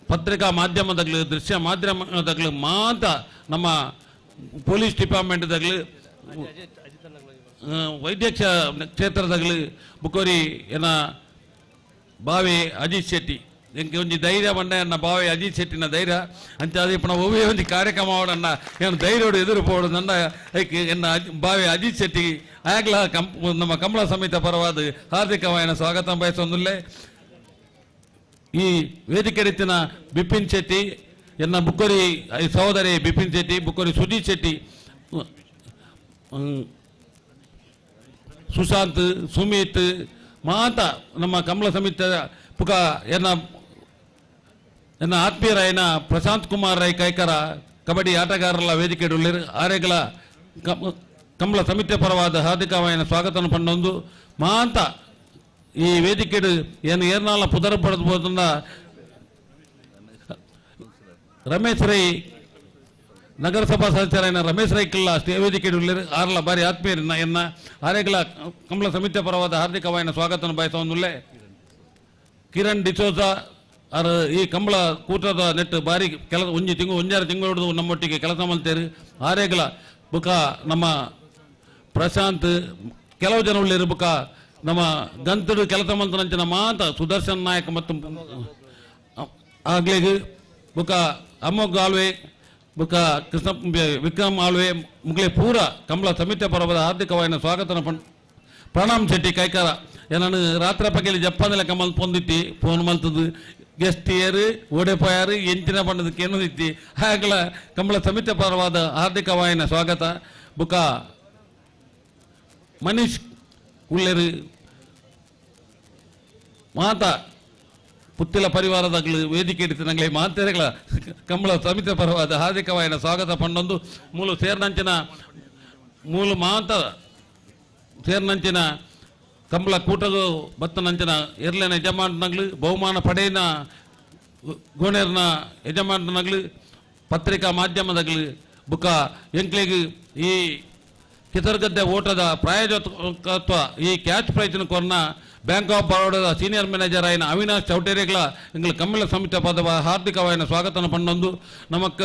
ಪತ್ರಿಕಾ ಮಾಧ್ಯಮದಾಗಲಿ ದೃಶ್ಯ ಮಾಧ್ಯಮದಾಗಲಿ ಮಾತ್ರ ನಮ್ಮ ಪೊಲೀಸ್ ಡಿಪಾರ್ಟ್ಮೆಂಟ್ದಾಗಲಿ ವೈದ್ಯಕ್ಷ ಕ್ಷೇತ್ರದಾಗಲಿ ಬುಕೋರಿ ಏನ ಬಾವಿ ಅಜಿತ್ ಶೆಟ್ಟಿ ಎಂಗೆ ಒಂಜಿ ಧೈರ್ಯ ಬಂಡ ಎನ್ನ ಬಾವಿ ಅಜಿತ್ ಶೆಟ್ಟಿನ ಧೈರ್ಯ ಅಂಚ ಅದು ಇಪ್ಪನ ಒವ್ವೇ ಒಂದು ಕಾರ್ಯಕ್ರಮ ಅವಡನ್ನ ಏನು ಧೈರ್ಯೋಡು ಎದುರು ಪೋಡು ನನ್ನ ಎನ್ನ ಬಾವಿ ಅಜಿತ್ ಶೆಟ್ಟಿ ಆಗ್ಲ ನಮ್ಮ ಕಂಬಳ ಸಮಿತಿ ಪರವಾದ ಹಾರ್ದಿಕವಾದ ಸ್ವಾಗತ ಬಯಸೊಂದುಲ್ಲೆ. ಈ ವೇದಿಕೆ ರೀತಿನ ಬಿಪಿನ್ ಶೆಟ್ಟಿ ಎನ್ನ ಬುಕ್ಕೋರಿ ಸಹೋದರಿ ಬಿಪಿನ್ ಶೆಟ್ಟಿ ಬುಕ್ಕೋರಿ ಸುಜಿತ್ ಶೆಟ್ಟಿ ಸುಶಾಂತ್ ಸುಮಿತ್ ಮಾತ ನಮ್ಮ ಕಂಬಳ ಸಮಿತಿ ಪುಕ ಎನ್ನ ಆತ್ಮೀಯರಾಯನ ಪ್ರಶಾಂತ್ ಕುಮಾರ್ ರೈ ಕೈಕರ ಕಬಡ್ಡಿ ಆಟಗಾರರ ವೇದಿಕೆ ಆರೆಗಳ ಕಂಬಳ ಸಮಿತಿ ಪರವಾದ ಹಾರ್ದಿಕವಾದ ಸ್ವಾಗತ ಪಂಡೊಂದು ಮಾಂತ ಈ ವೇದಿಕೆ ಏನು ಏರ್ನಾಳ ಪುದರ ಪಡೆದಬೋದನ್ನ ರಮೇಶ್ ರೈ ನಗರಸಭಾ ಸದಸ್ಯರಾಯನ ರಮೇಶ್ ರೈ ಕಿಲ್ಲ ವೇದಿಕೆ ಆರಲ ಬಾರಿ ಆತ್ಮೀಯರನ್ನ ಎನ್ನ ಆರೆಗಳ ಕಂಬಳ ಸಮಿತಿ ಪರವಾದ ಹಾರ್ದಿಕವಾದ ಸ್ವಾಗತ ಬಯಸೊಂದುಲ್ಲೆ. ಕಿರಣ್ ಡಿಸೋಜಾ ಅವರು ಈ ಕಂಬಳ ಕೂಟದ ನೆಟ್ಟು ಬಾರಿ ಒಂಜಾರು ತಿಂಗಳು ನಮ್ಮೊಟ್ಟಿಗೆ ಕೆಲಸ ಮಾಡ್ತೇರು. ಆರೆಗಳ ಬುಕ ನಮ್ಮ ಪ್ರಶಾಂತ್ ಕೆಲವು ಜನ ಉಳ್ಳಿರು ಬುಕ ನಮ್ಮ ಗಂತಡು ಕೆಲಸ ಮಂತ್ರ ಮಾತ ಸುದರ್ಶನ್ ನಾಯಕ್ ಮತ್ತು ಆಗ್ಲಿಗೆ ಬುಕ ಅಮೋಘ್ ಆಳ್ವೆ ಬುಕ ಕೃಷ್ಣ ವಿಕ್ರಮ್ ಆಳ್ವೆ ಮುಗ್ಲೆ ಪೂರ ಕಂಬಳ ಸಮಿತಿ ಪರವಾದ ಹಾರ್ದಿಕವಾದ ಸ್ವಾಗತ ಪ್ರಣಾಮ್ ಶೆಟ್ಟಿ ಕೈಕಾರ ನಾನು ರಾತ್ರಿ ಪಗೆಲಿ ಜಪ್ಪಂದಲೆ ಕಮಲ್ ಪೊಂದಿತ್ತಿ ಫೋನ್ ಮಲ್ತದ್ದು ಗೆಸ್ಟ್ ಇಯರ್ ಓಡೆಪಾಯರು ಎಂಚಿನ ಬಣ್ಣದಕ್ಕೆ ಏನು ಇತ್ತಿ ಹಾಗಲ ಕಂಬಳ ಸಮಿತಿ ಪರವಾದ ಹಾರ್ದಿಕವಾದ ಸ್ವಾಗತ. ಬುಕ ಮನೀಶ್ ಉಳ್ಳೆರು ಮಾತ ಪುತ್ತಿಲ ಪರಿವಾರದಾಗಲಿ ವೇದಿಕೆ ಇಡ್ತೀನಿ ನಂಗೆ ಮಾತೆರೆಗಳ ಕಂಬಳ ಸಮಿತಿ ಪರವಾದ ಹಾರ್ದಿಕವಾದ ಸ್ವಾಗತ ಪಂಡೊಂದು ಮೂಲು ಸೇರ್ನಂಚಿನ ಮೂಲು ಮಾತ ಸೇರ್ನಂಚಿನ ಕಂಬಳ ಕೂಟದು ಬತ್ತನಂಚಿನ ಎರ್ಲಿನ ಯಜಮಾನನಾಗ್ಲಿ ಬಹುಮಾನ ಪಡೆಯಿನ ಗೋಣೆರ್ನ ಯಜಮಾನನಾಗ್ಲಿ ಪತ್ರಿಕಾ ಮಾಧ್ಯಮದಾಗಲಿ ಬುಕ ಎಂಕ್ಲಿಗೆ ಈ ಕಿತರ್ಗದ್ದೆ ಓಟದ ಪ್ರಾಯೋಜಕತ್ವ ಈ ಕ್ಯಾಚ್ ಪ್ರೈಜ್ನ ಕೊರ್ನ ಬ್ಯಾಂಕ್ ಆಫ್ ಬರೋಡದ ಸೀನಿಯರ್ ಮ್ಯಾನೇಜರ್ ಆಯ್ನ ಅವಿನಾಶ್ ಚೌಟೇರಿಗಳ ಎಂಗ್ಲ ಕಂಬಳ ಸಮಿತಿ ಪದವ ಹಾರ್ದಿಕವಾದ ಸ್ವಾಗತ ಪಂಡೊಂದು ನಮಕ್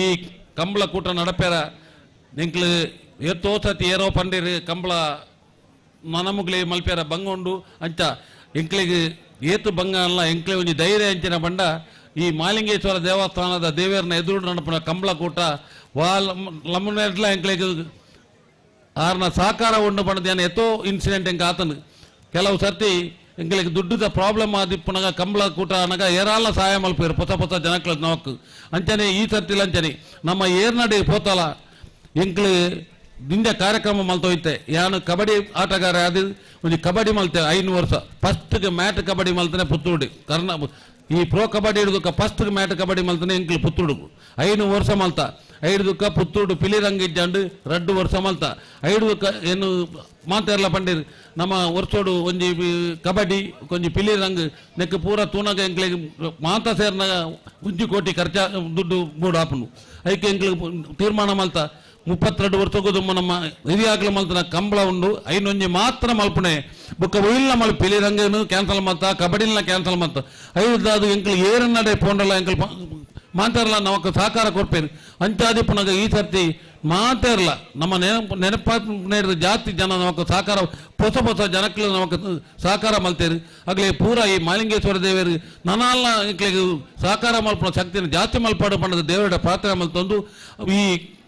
ಈ ಕಂಬಳ ಕೂಟ ನಡಪೇರ ಎಂಕ್ಲು ಎತ್ತೋ ಸತಿ ಏರೋ ಪಂಡಿರು ಕಂಬಳ ಮನಮುಗ್ಲಿ ಮಲ್ಪೇರ ಬಂಗೊಂಡು ಅಂಚ ಎಂಕ್ಲಿಗೆ ಏತು ಬಂಗ ಅಲ್ಲ ಎಂಕ್ಲೆ ಒಂಜಿ ಧೈರ್ಯ ಅಂಚಿನ ಬಂಡ ಈ ಮಾಲಿಂಗೇಶ್ವರ ದೇವಸ್ಥಾನದ ದೇವೇರನ ಎದುರು ನಡಪನ ಕಂಬಳ ಕೂಟ ಲಮ್ಮನೆಡ್ಲ ಎಂಕ್ಲಿಗೆ ಆರ್ನ ಸಹಕಾರ ಉಂಡು ಪಣದ ಎತ್ತೋ ಇನ್ಸಿಡೆಂಟ್ ಎಂಕ ಆತನು ಕೆಲವು ಸರ್ತಿ ಎಂಗಳಿಗೆ ದುಡ್ಡದ ಪ್ರಾಬ್ಲಮ್ ಆದಿಪ್ಪನಾಗ ಕಂಬಳ ಕೂಟ ಅನ್ನಾಗ ಏರಾಳ ಸಹಾಯ ಮಲ್ಪೇರು ಹೊಸ ಜನಕ್ಲ ನೋಕು ಅಂಚನೆ ಈ ಸರ್ತಿಲ್ಲ ಅಂಚನೆ ನಮ್ಮ ಏರ್ನಡಿ ಪೋತಲ ಎಂಕ್ಲು ದಿಂಜ ಕಾರ್ಯಕ್ರಮ ಮಲ್ತೋಯ್ತೆ ಯಾನು ಕಬಡ್ಡಿ ಆಟಗಾರ ಅದು ಒಂದು ಕಬಡ್ಡಿ ಮಲ್ತೆ 5 ವರ್ಷ ಫಸ್ಟ್ಗೆ ಮ್ಯಾಟ್ ಕಬಡ್ಡಿ ಮಲ್ತಾನೆ ಪುತ್ತೂಡಿ ಈ ಪ್ರೋ ಕಬಡ್ಡಿ ಹಿಡಿದುಕ ಫಸ್ಟ್ ಮ್ಯಾಟ್ ಕಬಡ್ಡಿ ಮಲ್ತಾನೆ ಎಂಕ್ಲು ಪುತ್ತೂಡು 5 ವರ್ಷ ಮಲ್ತ ಐಡುದುಕ ಪುತ್ತೂಡು ಪಿಲಿರಂಗ್ ಇಜ್ಜಂಡು 2 ವರ್ಷ ಮಲ್ತ ಐಡುದುಕ ಏನು ಮಾತೆರ್ಲ ಪಂಡಿರ್ ನಮ್ಮ ವರ್ಷೋಡು ಒಂಜಿ ಕಬಡ್ಡಿ ಕೊಂಜಿ ಪಿಲಿರಂಗ್ ನೆಕ್ ಪೂರ ತೂನಗ ಎಂಕ್ಲಿಗೆ ಮಾತ ಸೇರ್ನ 1 ಕೋಟಿ ಖರ್ಚ ದುಡ್ಡು ಬೋರ್ಡ್ ಹಾಪುಂಡು ಐಕೆ ಎಂಕ್ಲಿಗೆ ತೀರ್ಮಾನ ಮಲ್ತ 32 ವರ್ಷಕ್ಕೂ ನಮ್ಮ ಹಿರಿಯಾಗ್ಲ ಮಲ್ತನ ಕಂಬಳ ಉಂಡು ಐನೊಂಜಿ ಮಾತ್ರ ಮಲ್ಪನೆ ಬೊಕ್ಕ ಒಯ್ಲ ಮಲ್ ಪಿಲಿರಂಗನು ಕ್ಯಾನ್ಸಲ್ ಮಲ್ತ ಕಬಡ್ಡಿನ ಕ್ಯಾನ್ಸಲ್ ಮಲ್ತ ಐದು ಎಂಕ್ಲು ಏರನ್ನಡೆ ಪೋಂಡಲ್ಲ ಎಂಕ್ಲು ಮಾತಾರಲ್ಲ ನಮಕ್ ಸಹಕಾರ ಕೊಡ್ಪೇರು ಅಂಚಾದಿಪ್ಪನಾಗ ಈ ಸರ್ತಿ ಮಾತಾರಲ್ಲ ನಮ್ಮ ನೆನಪ ಜಾಸ್ತಿ ಜನ ನಮಕ್ ಸಹಕಾರ ಹೊಸ ಜನಕ್ಕೆ ನಮಕ್ ಸಹಕಾರ ಮಲ್ತೇರು ಆಗ್ಲೇ ಪೂರ ಈ ಮಾಲಿಂಗೇಶ್ವರ ದೇವರು ನನ್ನಲ್ಲ ಎಂಕ್ಲಿಗೆ ಸಹಕಾರ ಮಲ್ಪನ ಶಕ್ತಿನ ಜಾಸ್ತಿ ಮಲ್ಪಾಡು ಪಣ್ಣದ ದೇವರ ಪ್ರಾರ್ಥನೆ ಮಲ್ತೊಂದು ಈ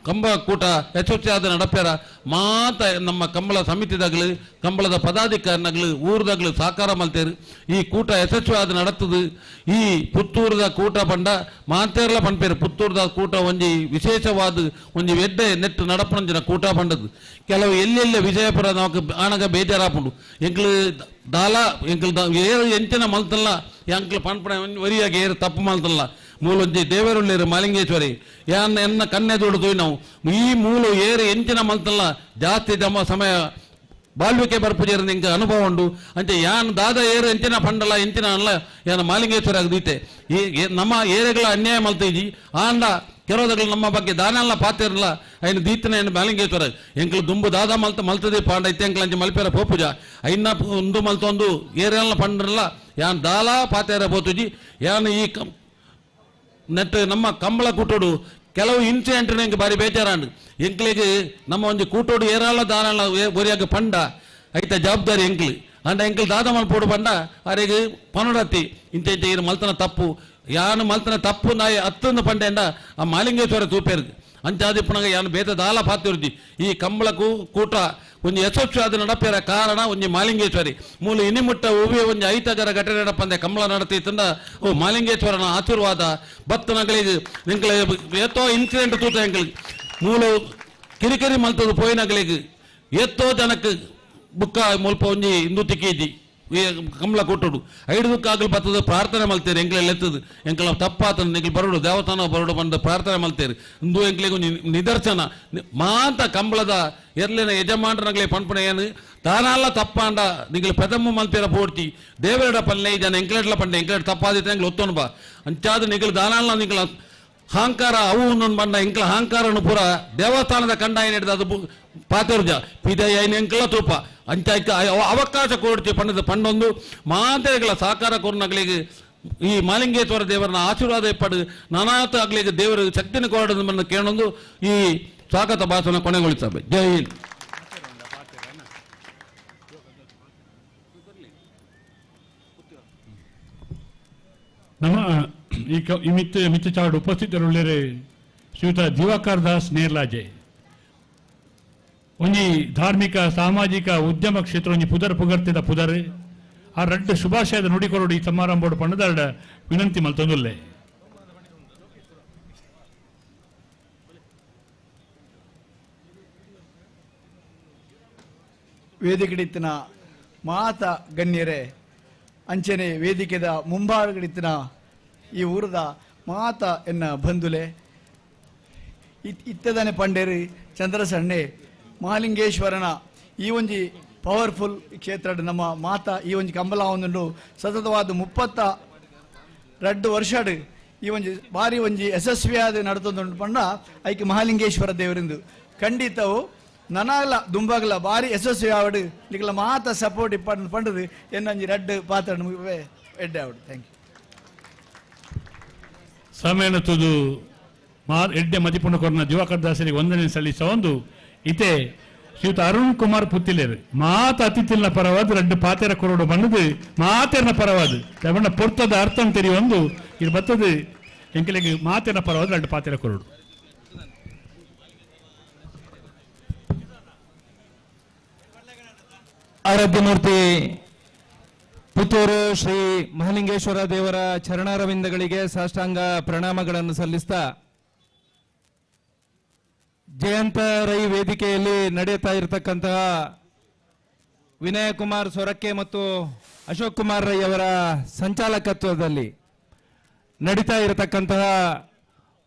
ಕಂಬಳ ಕೂಟ ಯಶಸ್ವಿಯಾದ ನಡಪೇರ ಮಾತ ನಮ್ಮ ಕಂಬಳ ಸಮಿತಿದಾಗಲಿ ಕಂಬಳದ ಪದಾಧಿಕಾರಿನಾಗಲಿ ಊರದಾಗಲಿ ಸಹಕಾರ ಮಲ್ತೇರು ಈ ಕೂಟ ಯಶಸ್ವಿಯಾದ ನಡತದು. ಈ ಪುತ್ತೂರದ ಕೂಟ ಪಂಡ ಮಾತೇರ್ಲ ಪಂಪೇರು ಪುತ್ತೂರದ ಕೂಟ ಒಂಜಿ ವಿಶೇಷವಾದ ಒಂಜಿ ಎಡ್ಡೆ ನೆಟ್ಟು ನಡಪನಂಜಿನ ಕೂಟ ಪಂಡದು ಕೆಲವು ಎಲ್ಲೆಲ್ಲ ವಿಜಯಪುರ ನಮಕ್ ಆನಗ ಬೇಜಾರಾಪುಂಡು ಎಂಕ್ಲು ದಾಲ ಎಂಕ್ಲು ಏರು ಎಂಚಿನ ಮಲ್ತಲ್ಲ ಎಂಕ್ಲು ಪಂಪಣ ವರಿಯಾಗಿ ಏರು ತಪ್ಪು ಮಲ್ತಲ್ಲ ಮೂಲೊಂಜಿ ದೇವರುಳ್ಳೇರು ಮಾಲಿಂಗೇಶ್ವರಿ ಯಾನ್ ಎನ್ನ ಕನ್ನೆ ದೊಡ್ಡದು ನಾವು ಈ ಮೂಲು ಏರು ಎಂಚಿನ ಮಲ್ತಲ್ಲ ಜಾಸ್ತಿ ಸಮಯ ಬಾಳ್ವಿಕೆ ಬರ್ಪುಜೇರು ನಿಂಗೆ ಅನುಭವ ಉಂಡು ಅಂಚೆ ಯಾನ್ ದಾದ ಏರು ಎಂಚಿನ ಪಂಡಲ ಎಂಚಿನ ಅಲ್ಲ ಯಾನ ಮಾಲಿಂಗೇಶ್ವರ ಆಗದೀತೆ ಈ ನಮ್ಮ ಏರೆಗಳ ಅನ್ಯಾಯ ಮಲ್ತೀಜಿ ಆಂಡ ಕೆಲವದಗಳು ನಮ್ಮ ಬಗ್ಗೆ ದಾನ ಎಲ್ಲ ಪಾತಿರಲ್ಲ ಐನು ದೀತನ ಏನು ಮಾಲಿಂಗೇಶ್ವರ ಎಂಕ್ಲು ದುಂಬು ದಾದ ಮಲ್ತದೆ ಪಾಂಡ ಐತೆ ಎಂಕ್ಲ ಅಂಚೆ ಮಲ್ಪೇರ ಪೋಪುಜ ಐನ ಒಂದು ಮಲ್ತೊಂದು ಏರೆಲ್ಲ ಪಂಡ್ರಲ್ಲ ಯಾನ್ ದಾಲ ಪಾತೇರ ಪೋತುಜಿ ಯಾನ್ ಈ ನೆಟ್ ನಮ್ಮ ಕಂಬಳ ಕೂಟೋಡು ಕೆಲವು ಇನ್ಸಿಡೆಂಟ್ ನಂಗೆ ಬಾರಿ ಬೇಜಾರಾಂಡು ಎಂಕ್ಲಿಗೆ ನಮ್ಮ ಒಂದು ಕೂಟೋಡು ಏರಾಳ ದಾನ ಒರಿಯಾಗ ಪಂಡ ಐತ ಜವಾಬ್ದಾರಿ ಎಂಕ್ಲಿ ಅಂಡ ಎಂಕ್ಲು ದಾದ ಮಲ್ಪೋಡು ಪಂಡ ಅವರಿಗೆ ಪನಡತ್ತಿ ಇಂಚ ಇಂಚ ಇರು ಮಲ್ತನ ತಪ್ಪು ಯಾನು ಮಲ್ತನ ತಪ್ಪು ನಾಯಿ ಹತ್ತೊಂದು ಪಂಡೆ ಅಂಡ ಆ ಮಾಲಿಂಗೇಶ್ವರ ತೂಪೇರು ಅಂಚಾದಿಪ್ಪನಾಗ ಯಾನು ಬೇತ ದಾಲ ಪಾತಿರುಜಿ ಈ ಕಂಬಳಕ್ಕೂ ಕೂಟ ಒಂದು ಯಶಸ್ವಿ ಆದ ನಡಪೇರ ಕಾರಣ ಒಂದು ಮಾಲಿಂಗೇಶ್ವರಿ ಮೂಲ ಇನಿಮುಟ್ಟ ಹೂವಿಯ ಒಂದು ಐತಗರ ಘಟನೆ ನಡಪಂದೆ ಕಂಬಳ ನಡತಿತ್ತಂದ ಓ ಮಾಲಿಂಗೇಶ್ವರನ ಆಶೀರ್ವಾದ ಭಕ್ತನಗಳಿಗೆ ನಿಂಗೆ ಎತ್ತೋ ಇನ್ಸಿಡೆಂಟ್ ತೂತ ಎಂಗಳಿಗೆ ಮೂಲ ಕಿರಿಕಿರಿ ಮಲ್ತದು ಪೋಯಿನಗಳಿಗೆ ಎತ್ತೋ ಜನಕ್ಕೆ ಬುಕ್ಕ ಮುಲ್ಪ ಒಂಜಿ ಇಂದು ತಿಕ್ಕೀಜಿ ಕಂಬಳ ಕೊಟ್ಟುಡು ಐಡುದಕ್ಕಾಗಲು ಬರ್ತದೆ ಪ್ರಾರ್ಥನೆ ಮಲ್ತೇರಿ ಎಂಕ್ಲೆಲ್ಲ ಎತ್ತದು ಎಂಕ್ಲ ತಪ್ಪಾತನ ನಿಂಗೆ ಬರೋಡು ದೇವತಾನ ಬರೋಡು ಬಂದು ಪ್ರಾರ್ಥನೆ ಮಲ್ತೇರಿ ಇಂದು ಎಂಕ್ಲಿಗೆ ನಿದರ್ಶನ ಮಾತ ಕಂಬಳದ ಎರ್ಲಿನ ಯಜಮಾನರಗಳೇ ಪಂಪಣ ಏನು ತಾನಲ್ಲ ತಪ್ಪಾಂಡ ನಿಂಗೆ ಪೆದಮ್ಮು ಮಲ್ಪೇರ ಪೋಡ್ತಿ ದೇವರಡ ಪಲ್ಲೆ ಜನ ಎಂಕ್ಲೆಟ್ಲ ಪಂಡ ಎಂಕ್ಲೆಟ್ ತಪ್ಪಾದಿತ್ತೆ ಎಂಗ್ಲು ಒತ್ತೋನು ಬಾ ಅಂಚಾದ ನಿಂಗೆ ದಾನಲ್ಲ ನಿಂಗೆ ಅಹಂಕಾರ ಅವು ಒಂದೊಂದು ಬಣ್ಣ ಎಂಕ್ಲ ಅಹಂಕಾರನು ಪೂರ ದೇವಸ್ಥಾನದ ಕಂಡ ಏನಿಡ್ದು ಅದು ಪಾತಿರ್ಜ ಪಿದಯ ಎಂಕ್ಲ ತೂಪ ಅಂಚಾಯ್ಕ ಅವಕಾಶ ಕೊಡ್ತಿ ಪಂಡದ ಪಂಡೊಂದು ಮಾತೆಗಳ ಸಾಕಾರ ಕೊರ್ನಗಳಿಗೆ ಈ ಮಾಲಿಂಗೇಶ್ವರ ದೇವರನ್ನ ಆಶೀರ್ವಾದ ಪಡೆದು ನಾನಾತ ಆಗ್ಲಿಗೆ ದೇವರು ಶಕ್ತಿನ ಕೊರಡದನ್ನು ಕೇಳೊಂದು ಈ ಸ್ವಾಗತ ಭಾಷಣ ಕೊನೆಗೊಳಿಸಬೇಕು. ಜೈ ಹಿಂದ್. ನಮ್ಮ ಈ ಮಿತ್ತ ಚಾವಡ್ ಉಪಸ್ಥಿತರುಳ್ಳರೆ ಶ್ರೀಯುತ ದಿವಾಕರ್ ದಾಸ್ ನೇರ್ಲಾಜೆ ಒಂಜಿ ಧಾರ್ಮಿಕ ಸಾಮಾಜಿಕ ಉದ್ಯಮ ಕ್ಷೇತ್ರ ಒಂಜಿ ಪುದರ್ ಪುಗರ್ತಿದ ಪುದರ್ ಆ ರಡ್ಡ ಶುಭಾಶಯದ ನುಡಿಕೊರಡು ಈ ಸಮಾರಂಭೋಡು ಪಂಡದರಡ ವಿನಂತಿ ಮಲ್ತೊಂದುಲ್ಲೆ. ವೇದಿಕೆಡಿತ್ತಿನ ಮಾತ ಗಣ್ಯರೇ ಅಂಚನೆ ವೇದಿಕೆದ ಮುಂಭಾಗಡಿತ್ತಿನ ಈ ಊರದ ಮಾತ ಎನ್ನ ಬಂಧುಲೆ ಇತ್ತದನೆ ಪಂಡೇರಿ ಚಂದ್ರಸಣ್ಣೆ ಮಹಾಲಿಂಗೇಶ್ವರನ ಈ ಒಂಜಿ ಪವರ್ಫುಲ್ ಕ್ಷೇತ್ರ ನಮ್ಮ ಮಾತ ಈ ಒಂಜಿ ಕಂಬಲ ಒಂದುಂಡು ಸತತವಾದ 32 ವರ್ಷಡ್ ಈ ಒಂಜಿ ಬಾರಿ ಒಂಜಿ ಯಶಸ್ವಿಯಾದ ನಡತೊಂದುಂಡು ಪಂಡ ಐಕೆ ಮಹಾಲಿಂಗೇಶ್ವರ ದೇವರಿಂದು ಖಂಡಿತವು ನನಗಲ ದುಂಬಗಲ ಬಾರಿ ಯಶಸ್ವಿ ಆವಡು ನಿಗಲ ಮಾತ ಸಪೋರ್ಟ್ ಇಪ್ಪಡು ಪಂಡದು ಎನ್ನೊಂಜಿ ರಡ್ಡು ಪಾತ್ರ ಎಡ್ಡೆ ಆವಡು. Thank you. ಸಮಯನ ತುದು ಎಡ್ಡೆ ಮದಿಪುಣ ಕೊರ್ನ ದಿವಾಕರ್ ದಾಸರಿಗೆ ವಂದನೆ ಸಲ್ಲಿಸ ಒಂದು ಇತೆ ಶ್ರೀಯುತ ಅರುಣ್ ಕುಮಾರ್ ಪುತ್ತಿಲೇರು ಮಾತ ಅತಿಥಿನ ಪರವಾದ ರಡ್ಡು ಪಾತೆರ ಕೊರಡು ಬಂದದು ಮಾತೆರ್ನ ಪರವಾದ ತಗೊಂಡ ಪೊರ್ತದ ಅರ್ಥ ತೆರಿ ಒಂದು ಇದು ಬರ್ತದೆ ಎಂಕಲಿಗೆ ಮಾತೆರ್ನ ಪರವಾದ ರಡ್ಡು ಪಾತೆರ ಕೊರಡು. ಆರಾಧ್ಯ ಮೂರ್ತಿ ಪುತ್ತೂರು ಶ್ರೀ ಮಹಾಲಿಂಗೇಶ್ವರ ದೇವರ ಚರಣಾರವಿಂದಗಳಿಗೆ ಸಾಷ್ಟಾಂಗ ಪ್ರಣಾಮಗಳನ್ನು ಸಲ್ಲಿಸ್ತಾ ಜಯಂತ ರೈ ವೇದಿಕೆಯಲ್ಲಿ ನಡೆಯುತ್ತಾ ಇರತಕ್ಕಂತಹ ವಿನಯ ಕುಮಾರ್ ಸೊರಕೆ ಮತ್ತು ಅಶೋಕ್ ಕುಮಾರ್ ರೈ ಅವರ ಸಂಚಾಲಕತ್ವದಲ್ಲಿ ನಡೀತಾ ಇರತಕ್ಕಂತಹ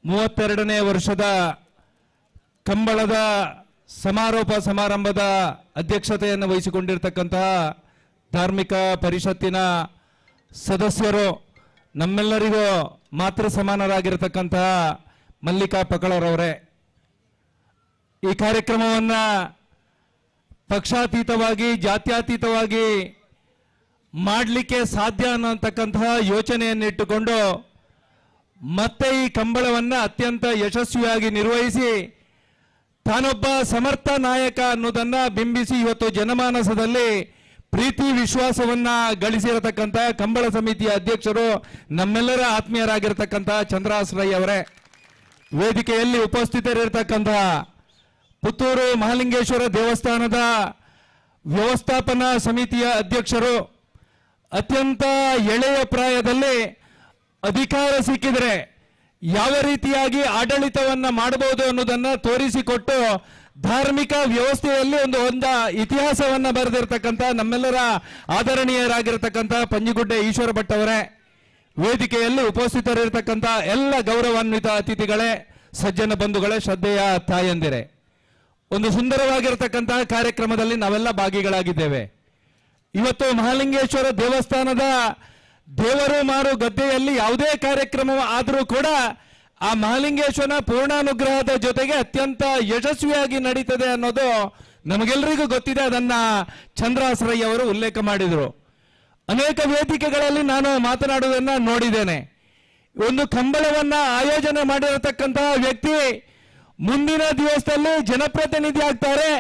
32ನೇ ವರ್ಷದ ಕಂಬಳದ ಸಮಾರೋಪ ಸಮಾರಂಭದ ಅಧ್ಯಕ್ಷತೆಯನ್ನು ವಹಿಸಿಕೊಂಡಿರ್ತಕ್ಕಂತಹ ಧಾರ್ಮಿಕ ಪರಿಷತ್ತಿನ ಸದಸ್ಯರು ನಮ್ಮೆಲ್ಲರಿಗೂ ಮಾತೃ ಸಮಾನರಾಗಿರತಕ್ಕಂತಹ ಮಲ್ಲಿಕಾ ಪಕಳರವರೇ, ಈ ಕಾರ್ಯಕ್ರಮವನ್ನ ಪಕ್ಷಾತೀತವಾಗಿ ಜಾತ್ಯತೀತವಾಗಿ ಮಾಡಲಿಕ್ಕೆ ಸಾಧ್ಯ ಅನ್ನತಕ್ಕಂತಹ ಯೋಚನೆಯನ್ನಿಟ್ಟುಕೊಂಡು ಮತ್ತೆ ಈ ಕಂಬಳವನ್ನ ಅತ್ಯಂತ ಯಶಸ್ವಿಯಾಗಿ ನಿರ್ವಹಿಸಿ ತಾನೊಬ್ಬ ಸಮರ್ಥ ನಾಯಕ ಅನ್ನೋದನ್ನ ಬಿಂಬಿಸಿ ಇವತ್ತು ಜನಮಾನಸದಲ್ಲಿ ಪ್ರೀತಿ ವಿಶ್ವಾಸವನ್ನ ಗಳಿಸಿರತಕ್ಕಂತಹ ಕಂಬಳ ಸಮಿತಿಯ ಅಧ್ಯಕ್ಷರು ನಮ್ಮೆಲ್ಲರ ಆತ್ಮೀಯರಾಗಿರ್ತಕ್ಕಂತಹ ಚಂದ್ರಾಸ್ ರೈ ಅವರೇ, ವೇದಿಕೆಯಲ್ಲಿ ಉಪಸ್ಥಿತರಿರತಕ್ಕಂತಹ ಪುತ್ತೂರು ಮಹಾಲಿಂಗೇಶ್ವರ ದೇವಸ್ಥಾನದ ವ್ಯವಸ್ಥಾಪನಾ ಸಮಿತಿಯ ಅಧ್ಯಕ್ಷರು, ಅತ್ಯಂತ ಎಳೆಯ ಪ್ರಾಯದಲ್ಲಿ ಅಧಿಕಾರ ಸಿಕ್ಕಿದರೆ ಯಾವ ರೀತಿಯಾಗಿ ಆಡಳಿತವನ್ನ ಮಾಡಬಹುದು ಅನ್ನೋದನ್ನ ತೋರಿಸಿಕೊಟ್ಟು ಧಾರ್ಮಿಕ ವ್ಯವಸ್ಥೆಯಲ್ಲಿ ಒಂದು ಇತಿಹಾಸವನ್ನ ಬರೆದಿರ್ತಕ್ಕಂಥ ನಮ್ಮೆಲ್ಲರ ಆದರಣೀಯರಾಗಿರ್ತಕ್ಕಂಥ ಪಂಜಿಗುಡ್ಡೆ ಈಶ್ವರ ಭಟ್ ಅವರೇ, ವೇದಿಕೆಯಲ್ಲಿ ಉಪಸ್ಥಿತರಿರತಕ್ಕಂಥ ಎಲ್ಲ ಗೌರವಾನ್ವಿತ ಅತಿಥಿಗಳೇ, ಸಜ್ಜನ ಬಂಧುಗಳೇ, ಶ್ರದ್ಧೆಯ ತಾಯಂದಿರೇ, ಒಂದು ಸುಂದರವಾಗಿರತಕ್ಕಂತಹ ಕಾರ್ಯಕ್ರಮದಲ್ಲಿ ನಾವೆಲ್ಲ ಭಾಗಿಗಳಾಗಿದ್ದೇವೆ. ಇವತ್ತು ಮಹಾಲಿಂಗೇಶ್ವರ ದೇವಸ್ಥಾನದ ದೇವರು ಮಾರು ಗದ್ದೆಯಲ್ಲಿ ಯಾವುದೇ ಕಾರ್ಯಕ್ರಮ ಆದರೂ ಕೂಡ ಆ ಮಹಾಲಿಂಗೇಶ್ವರನ ಪೂರ್ಣಾನುಗ್ರಹದ ಜೊತೆಗೆ ಅತ್ಯಂತ ಯಶಸ್ವಿಯಾಗಿ ನಡೀತದೆ ಅನ್ನೋದು ನಮಗೆಲ್ಲರಿಗೂ ಗೊತ್ತಿದೆ. ಅದನ್ನ ಚಂದ್ರಾಸರಯ್ಯ ಅವರು ಉಲ್ಲೇಖ ಮಾಡಿದರು. ಅನೇಕ ವೇದಿಕೆಗಳಲ್ಲಿ ನಾನು ಮಾತನಾಡುವುದನ್ನ ನೋಡಿದ್ದೇನೆ. ಒಂದು ಕಂಬಳವನ್ನ ಆಯೋಜನೆ ಮಾಡಿರತಕ್ಕಂತಹ ವ್ಯಕ್ತಿ ಮುಂದಿನ ದಿವಸದಲ್ಲಿ ಜನಪ್ರತಿನಿಧಿ ಆಗ್ತಾರೆ,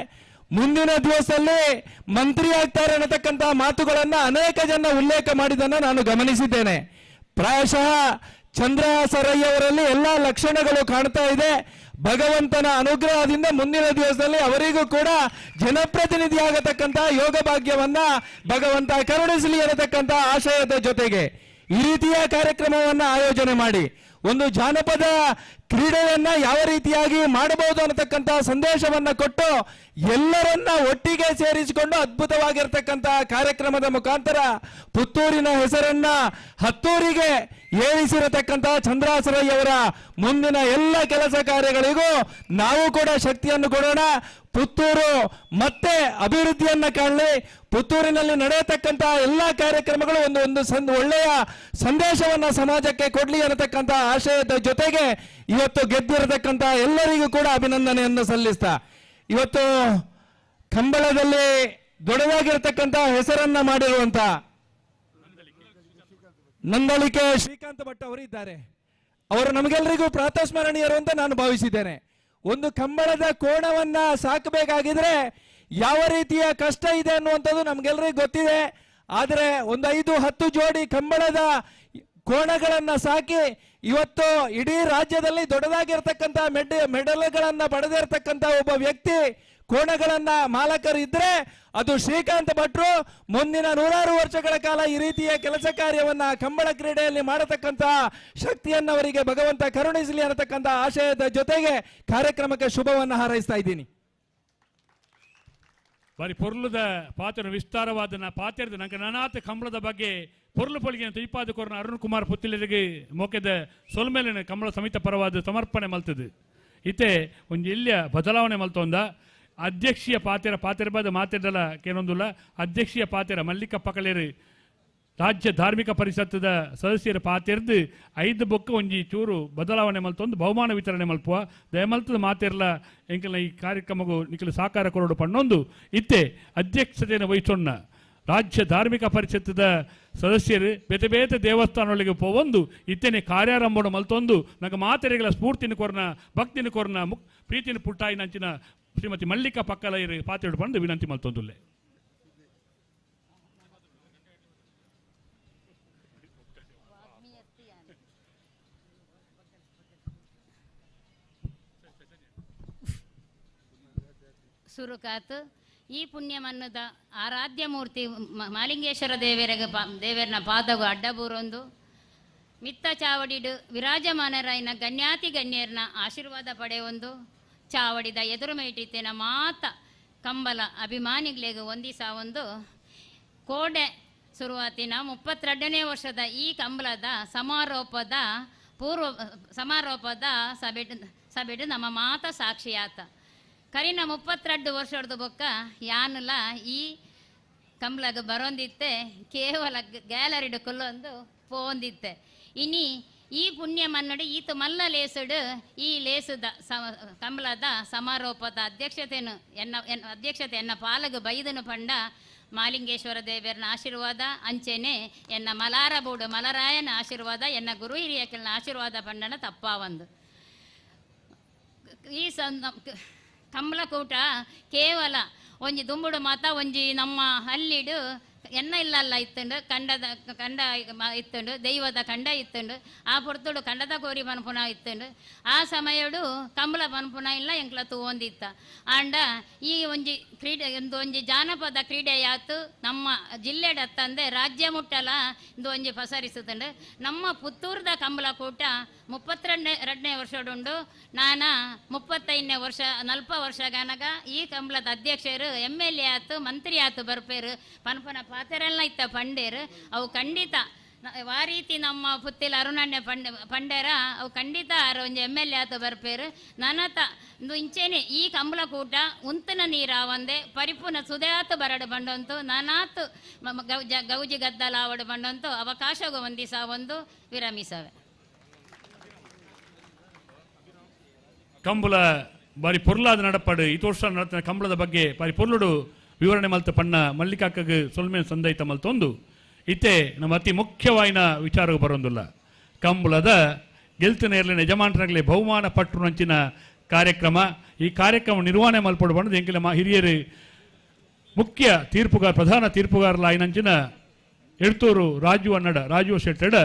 ಮುಂದಿನ ದಿವಸದಲ್ಲಿ ಮಂತ್ರಿ ಆಗ್ತಾರೆ ಅನ್ನತಕ್ಕಂಥ ಮಾತುಗಳನ್ನ ಅನೇಕ ಜನ ಉಲ್ಲೇಖ ಮಾಡಿದ್ದನ್ನು ನಾನು ಗಮನಿಸಿದ್ದೇನೆ. ಪ್ರಾಯಶಃ ಚಂದ್ರಾಸರಯ್ಯ ಅವರಲ್ಲಿ ಎಲ್ಲಾ ಲಕ್ಷಣಗಳು ಕಾಣ್ತಾ ಇದೆ. ಭಗವಂತನ ಅನುಗ್ರಹದಿಂದ ಮುಂದಿನ ದಿವಸದಲ್ಲಿ ಅವರಿಗೂ ಕೂಡ ಜನಪ್ರತಿನಿಧಿ ಆಗತಕ್ಕಂಥ ಯೋಗ ಭಾಗ್ಯವನ್ನ ಭಗವಂತ ಕರುಣಿಸಲಿ ಅನ್ನತಕ್ಕಂಥ ಆಶಯದ ಜೊತೆಗೆ ಈ ರೀತಿಯ ಕಾರ್ಯಕ್ರಮವನ್ನ ಆಯೋಜನೆ ಮಾಡಿ ಒಂದು ಜಾನಪದ ಕ್ರೀಡೆಯನ್ನ ಯಾವ ರೀತಿಯಾಗಿ ಮಾಡಬಹುದು ಅನ್ನತಕ್ಕಂಥ ಸಂದೇಶವನ್ನ ಕೊಟ್ಟು ಎಲ್ಲರನ್ನ ಒಟ್ಟಿಗೆ ಸೇರಿಸಿಕೊಂಡು ಅದ್ಭುತವಾಗಿರ್ತಕ್ಕಂಥ ಕಾರ್ಯಕ್ರಮದ ಮುಖಾಂತರ ಪುತ್ತೂರಿನ ಹೆಸರನ್ನ ಹತ್ತೂರಿಗೆ ಏರಿಸಿರತಕ್ಕಂಥ ಚಂದ್ರಾಸರಯ್ಯ ಅವರ ಮುಂದಿನ ಎಲ್ಲ ಕೆಲಸ ಕಾರ್ಯಗಳಿಗೂ ನಾವು ಕೂಡ ಶಕ್ತಿಯನ್ನು ಕೊಡೋಣ. ಪುತ್ತೂರು ಮತ್ತೆ ಅಭಿವೃದ್ಧಿಯನ್ನ ಕಾಣಲಿ. ಪುತ್ತೂರಿನಲ್ಲಿ ನಡೆಯತಕ್ಕಂಥ ಎಲ್ಲ ಕಾರ್ಯಕ್ರಮಗಳು ಒಂದು ಒಳ್ಳೆಯ ಸಂದೇಶವನ್ನ ಸಮಾಜಕ್ಕೆ ಕೊಡ್ಲಿ ಅನ್ನತಕ್ಕಂಥ ಆಶಯದ ಜೊತೆಗೆ ಇವತ್ತು ಗೆದ್ದಿರತಕ್ಕಂಥ ಎಲ್ಲರಿಗೂ ಕೂಡ ಅಭಿನಂದನೆಯನ್ನು ಸಲ್ಲಿಸ್ತಾ ಇವತ್ತು ಕಂಬಳದಲ್ಲಿ ದೊಡ್ಡದಾಗಿರ್ತಕ್ಕಂಥ ಹೆಸರನ್ನ ಮಾಡಿರುವಂತ ನಂದಳಿಕೆ ಶ್ರೀಕಾಂತ ಭಟ್ ಅವರು ಇದ್ದಾರೆ. ಅವರು ನಮಗೆಲ್ಲರಿಗೂ ಪ್ರಾತಸ್ಮರಣೀಯರು ಅಂತ ನಾನು ಭಾವಿಸಿದ್ದೇನೆ. ಒಂದು ಕಂಬಳದ ಕೋಣವನ್ನ ಸಾಕಬೇಕಾಗಿದ್ರೆ ಯಾವ ರೀತಿಯ ಕಷ್ಟ ಇದೆ ಅನ್ನುವಂಥದ್ದು ನಮ್ಗೆಲ್ಲರಿಗೂ ಗೊತ್ತಿದೆ. ಆದರೆ ಒಂದು 5-10 ಜೋಡಿ ಕಂಬಳದ ಕೋಣಗಳನ್ನ ಸಾಕಿ ಇವತ್ತು ಇಡೀ ರಾಜ್ಯದಲ್ಲಿ ದೊಡ್ಡದಾಗಿರ್ತಕ್ಕಂಥ ಮೆಡಲ್ಗಳನ್ನ ಪಡೆದಿರ್ತಕ್ಕಂಥ ಒಬ್ಬ ವ್ಯಕ್ತಿ ಕೋಣಗಳನ್ನ ಮಾಲಕರು ಇದ್ರೆ ಅದು ಶ್ರೀಕಾಂತ ಭಟ್ರು. ಮುಂದಿನ 100 ವರ್ಷಗಳ ಕಾಲ ಈ ರೀತಿಯ ಕೆಲಸ ಕಾರ್ಯವನ್ನ ಕಂಬಳ ಕ್ರೀಡೆಯಲ್ಲಿ ಮಾಡತಕ್ಕಂಥ ಶಕ್ತಿಯನ್ನು ಅವರಿಗೆ ಭಗವಂತ ಕರುಣಿಸಲಿ ಅನ್ನತಕ್ಕಂಥ ಆಶಯದ ಜೊತೆಗೆ ಕಾರ್ಯಕ್ರಮಕ್ಕೆ ಶುಭವನ್ನ ಹಾರೈಸ್ತಾ ಇದ್ದೀನಿ. ಬಾರಿ ಪೊರ್ಲುದ ಪಾತ್ರ ವಿಸ್ತಾರವಾದ ಪಾತ್ರದ ನಂಗೆ ನನಾತ ಕಂಬಳದ ಬಗ್ಗೆ ಪೊರ್ಲು ಪೊಲಿಗೆ ತುಯ್ಪಾದಕೋರ್ನ ಅರುಣ್ ಕುಮಾರ್ ಪುತ್ತಿಲರಿಗೆ ಮೊಕೆದ ಸೊಲ್ಮೇಲಿನ ಕಂಬಳ ಸಮಿತ ಪರವಾದ ಸಮರ್ಪಣೆ ಮಲ್ತದೆ. ಇತ್ತೆ ಒಂದು ಇಲ್ಲಿಯ ಬದಲಾವಣೆ ಮಲ್ತೊಂದ ಅಧ್ಯಕ್ಷೀಯ ಪಾತ್ರ ಬಾದ ಮಾತಾಡಲ್ಲ ಕೇಳೊಂದಿಲ್ಲ. ಅಧ್ಯಕ್ಷೀಯ ಪಾತ್ರ ಮಲ್ಲಿಕ ಪಕಲೇರು ರಾಜ್ಯ ಧಾರ್ಮಿಕ ಪರಿಷತ್ತದ ಸದಸ್ಯರ ಪಾತೆರ್ದು 5 ಬೊಕ್ಕ ಒಂಜಿ ಚೂರು ಬದಲಾವಣೆ ಮಲ್ತೊಂದು ಬಹುಮಾನ ವಿತರಣೆ ಮಲ್ಪುವ ದಯಮಲ್ತದ ಮಾತೆರ್ಲ ಎಂಕಲ್ನ ಈ ಕಾರ್ಯಕ್ರಮಗೂ ನಿಖಲು ಸಾಕಾರ ಕೊರೋಡು ಪಣ್ಣೊಂದು ಇತ್ತೆ ಅಧ್ಯಕ್ಷತೆಯನ್ನು ವಹಿಸೋಣ ರಾಜ್ಯ ಧಾರ್ಮಿಕ ಪರಿಷತ್ತದ ಸದಸ್ಯರು ಬೇತೆ ಬೇತೆ ದೇವಸ್ಥಾನಗಳಿಗೆ ಪೋವೊಂದು ಇತ್ತೇನೆ ಕಾರ್ಯಾರಂಭ ಮಲ್ತೊಂದು ನಂಗೆ ಮಾತೆರೆಗಳ ಸ್ಫೂರ್ತಿನ ಕೊರ್ನ ಭಕ್ತಿನ ಕೊರ್ನ ಪ್ರೀತಿನ ಪುಟ್ಟಾಯಿ ನಂಚಿನ ಶ್ರೀಮತಿ ಮಲ್ಲಿಕಾ ಪಕ್ಕಲೈರು ಪಾತೆಡು ಬಂದು ವಿನಂತಿ ಮಲ್ತೊಂದುಲ್ಲೆ. ಸುರುಕಾತು ಈ ಪುಣ್ಯಮನ್ನದ ಆರಾಧ್ಯ ಮೂರ್ತಿ ಮಾಲಿಂಗೇಶ್ವರ ದೇವರನ ಪಾದವು ಅಡ್ಡಬೂರೊಂದು ಮಿತ್ತ ಚಾವಡಿಡು ವಿರಾಜಮಾನರಾಯಿನ ಗಣ್ಯಾತಿ ಗಣ್ಯರ್ನ ಆಶೀರ್ವಾದ ಪಡೆಯೊಂದು ಚಾವಡಿದ ಎದುರು ಮೇಟಿತ್ತೇನ ಮಾತ ಕಂಬಲ ಅಭಿಮಾನಿಗಳಿಗೆ ಒಂದಿಸ ಒಂದು ಕೋಡೆ ಶುರುವಾತಿನ 32ನೇ ವರ್ಷದ ಈ ಕಂಬಳದ ಸಮಾರೋಪದ ಸಭೆಡು ನಮ್ಮ ಮಾತ ಸಾಕ್ಷಿಯಾತ ಕರಿನ 32 ವರ್ಷದ ಬೊಕ್ಕ ಯಾನುಲ ಈ ಕಂಬಳಗ ಬರೋಂದಿತ್ತೆ ಕೇವಲ ಗ್ಯಾಲರಿಡು ಕೊಲ್ಲೊಂದು ಪೋಂದಿತ್ತೆ ಇನಿ ಈ ಪುಣ್ಯ ಮನ್ನಡು ಈತ ಮಲ್ಲ ಲೇಸುಡು ಈ ಲೇಸುದ ಕಂಬಳದ ಸಮಾರೋಪದ ಅಧ್ಯಕ್ಷತೆ ಎನ್ನ ಪಾಲಗು ಬೈದನು ಪಂಡ ಮಾಲಿಂಗೇಶ್ವರ ದೇವರನ ಆಶೀರ್ವಾದ ಅಂಚೆನೆ ಎನ್ನ ಮಲಾರಬೂಡು ಮಲರಾಯನ ಆಶೀರ್ವಾದ ಎನ್ನ ಗುರು ಹಿರಿಯಕಲ್ನ ಆಶೀರ್ವಾದ ಪಂಡನ ತಪ್ಪಾವಂದು ಈ ಕಂಬಳಕೂಟ ಕೇವಲ ಒಂಜಿ ದುಂಬುಡು ಮಾತ ಒಂಜಿ ನಮ್ಮ ಹಲ್ಲಿಡು ಎನ್ನ ಇಲ್ಲಲ್ಲ ಇತ್ತುಂಡು ಕಂಡ ಇತ್ತುಂಡು ದೈವದ ಕಂಡ ಇತ್ತುಂಡು ಆ ಪೊರ್ತುಡು ಕಂಡದ ಕೋರಿ ಪನ್ಪುನ ಇತ್ತುಂಡು ಆ ಸಮಯಡು ಕಂಬಳ ಪನ್ಪುನ ಇಲ್ಲ ಎಂಕ್ಲ ತೂವೊಂದಿತ್ತ ಆಂಡ ಈ ಒಂಜಿ ಕ್ರೀಡೆ ಒಂಜಿ ಜಾನಪದ ಕ್ರೀಡೆಯಾತು ನಮ್ಮ ಜಿಲ್ಲೆಡತ್ತಂದೆ ರಾಜ್ಯ ಮುಟ್ಟಲ ಇಂದು ಒಂಜಿ ಪಸರಿಸುತ್ತುಂಡು ನಮ್ಮ ಪುತ್ತೂರ್ದ ಕಂಬಳ ಕೂಟ 32ನೇ ವರ್ಷಡುಂಡು ನಾನ 35ನೇ ವರ್ಷ 40 ವರ್ಷ ಗನಗ ಈ ಕಂಬಳದ ಅಧ್ಯಕ್ಷರು MLA ಆತು ಮಂತ್ರಿ ಆತು ಬರ್ಪೇರು ಪನ್ಪನ ಪಾತೆರೆಲ್ಲ ಇತ್ತ ಪಂಡೇರು ಅವು ಖಂಡಿತ ಆ ರೀತಿ ನಮ್ಮ ಪುತ್ತಿಲ ಅರುಣಣ್ಯ ಪಂಡರ ಅವು ಖಂಡಿತ ಒಂಜಿ MLA ಆತ ಬರ್ಪೇರು ನನತ ಇಂಚೆನೆ ಈ ಕಂಬಳ ಕೂಟ ಉಂತನ ನೀರ ಒಂದೇ ಪರಿಪೂರ್ಣ ಸುಧಾತ ಬರಡು ಬಂಡಂತು ನಾನಾತು ಗೌಜಿ ಗದ್ದಲ ಆವಡು ಬಂಡಂತು ಅವಕಾಶ ಒಂದಿಸ ಒಂದು ವಿರಮಿಸವೆ ಕಂಬಳ ಬಾರಿ ಪೊರ್ಲಾದ ನಡಪಾಡು ಈ ತೋರ್ಸ ನಡತ ಕಂಬಳದ ಬಗ್ಗೆ ಬಾರಿ ಪೊರ್ಲುಡು ವಿವರಣೆ ಮಲ್ತ ಪಣ್ಣ ಮಲ್ಲಿಕಾಕ್ಕಗೆ ಸೊಲ್ಮೆ ಸಂದೈತ ಮಲ್ತೊಂದು ಇತ್ತೆ ನಮ್ಮ ಅತಿ ಮುಖ್ಯವಾಯಿನ ವಿಚಾರಕ್ಕೆ ಬರೋದಿಲ್ಲ ಕಂಬಳದ ಗೆಲ್ತಿನ ಇರಲಿನ ಯಜಮಾನರಾಗಲಿ ಬಹುಮಾನ ಪಟ್ಟರು ನಂಚಿನ ಕಾರ್ಯಕ್ರಮ ಈ ಕಾರ್ಯಕ್ರಮ ನಿರ್ವಹಣೆ ಮಲ್ಪಡು ಬಂದು ಎಂಕಿಲ ಹಿರಿಯರು ಮುಖ್ಯ ತೀರ್ಪುಗಾರ ಪ್ರಧಾನ ತೀರ್ಪುಗಾರಲ ಆಯ್ನಂಚಿನ ಎಡ್ತೂರು ರಾಜು ಅನ್ನಡ ರಾಜು ಶೆಟ್ಟಡ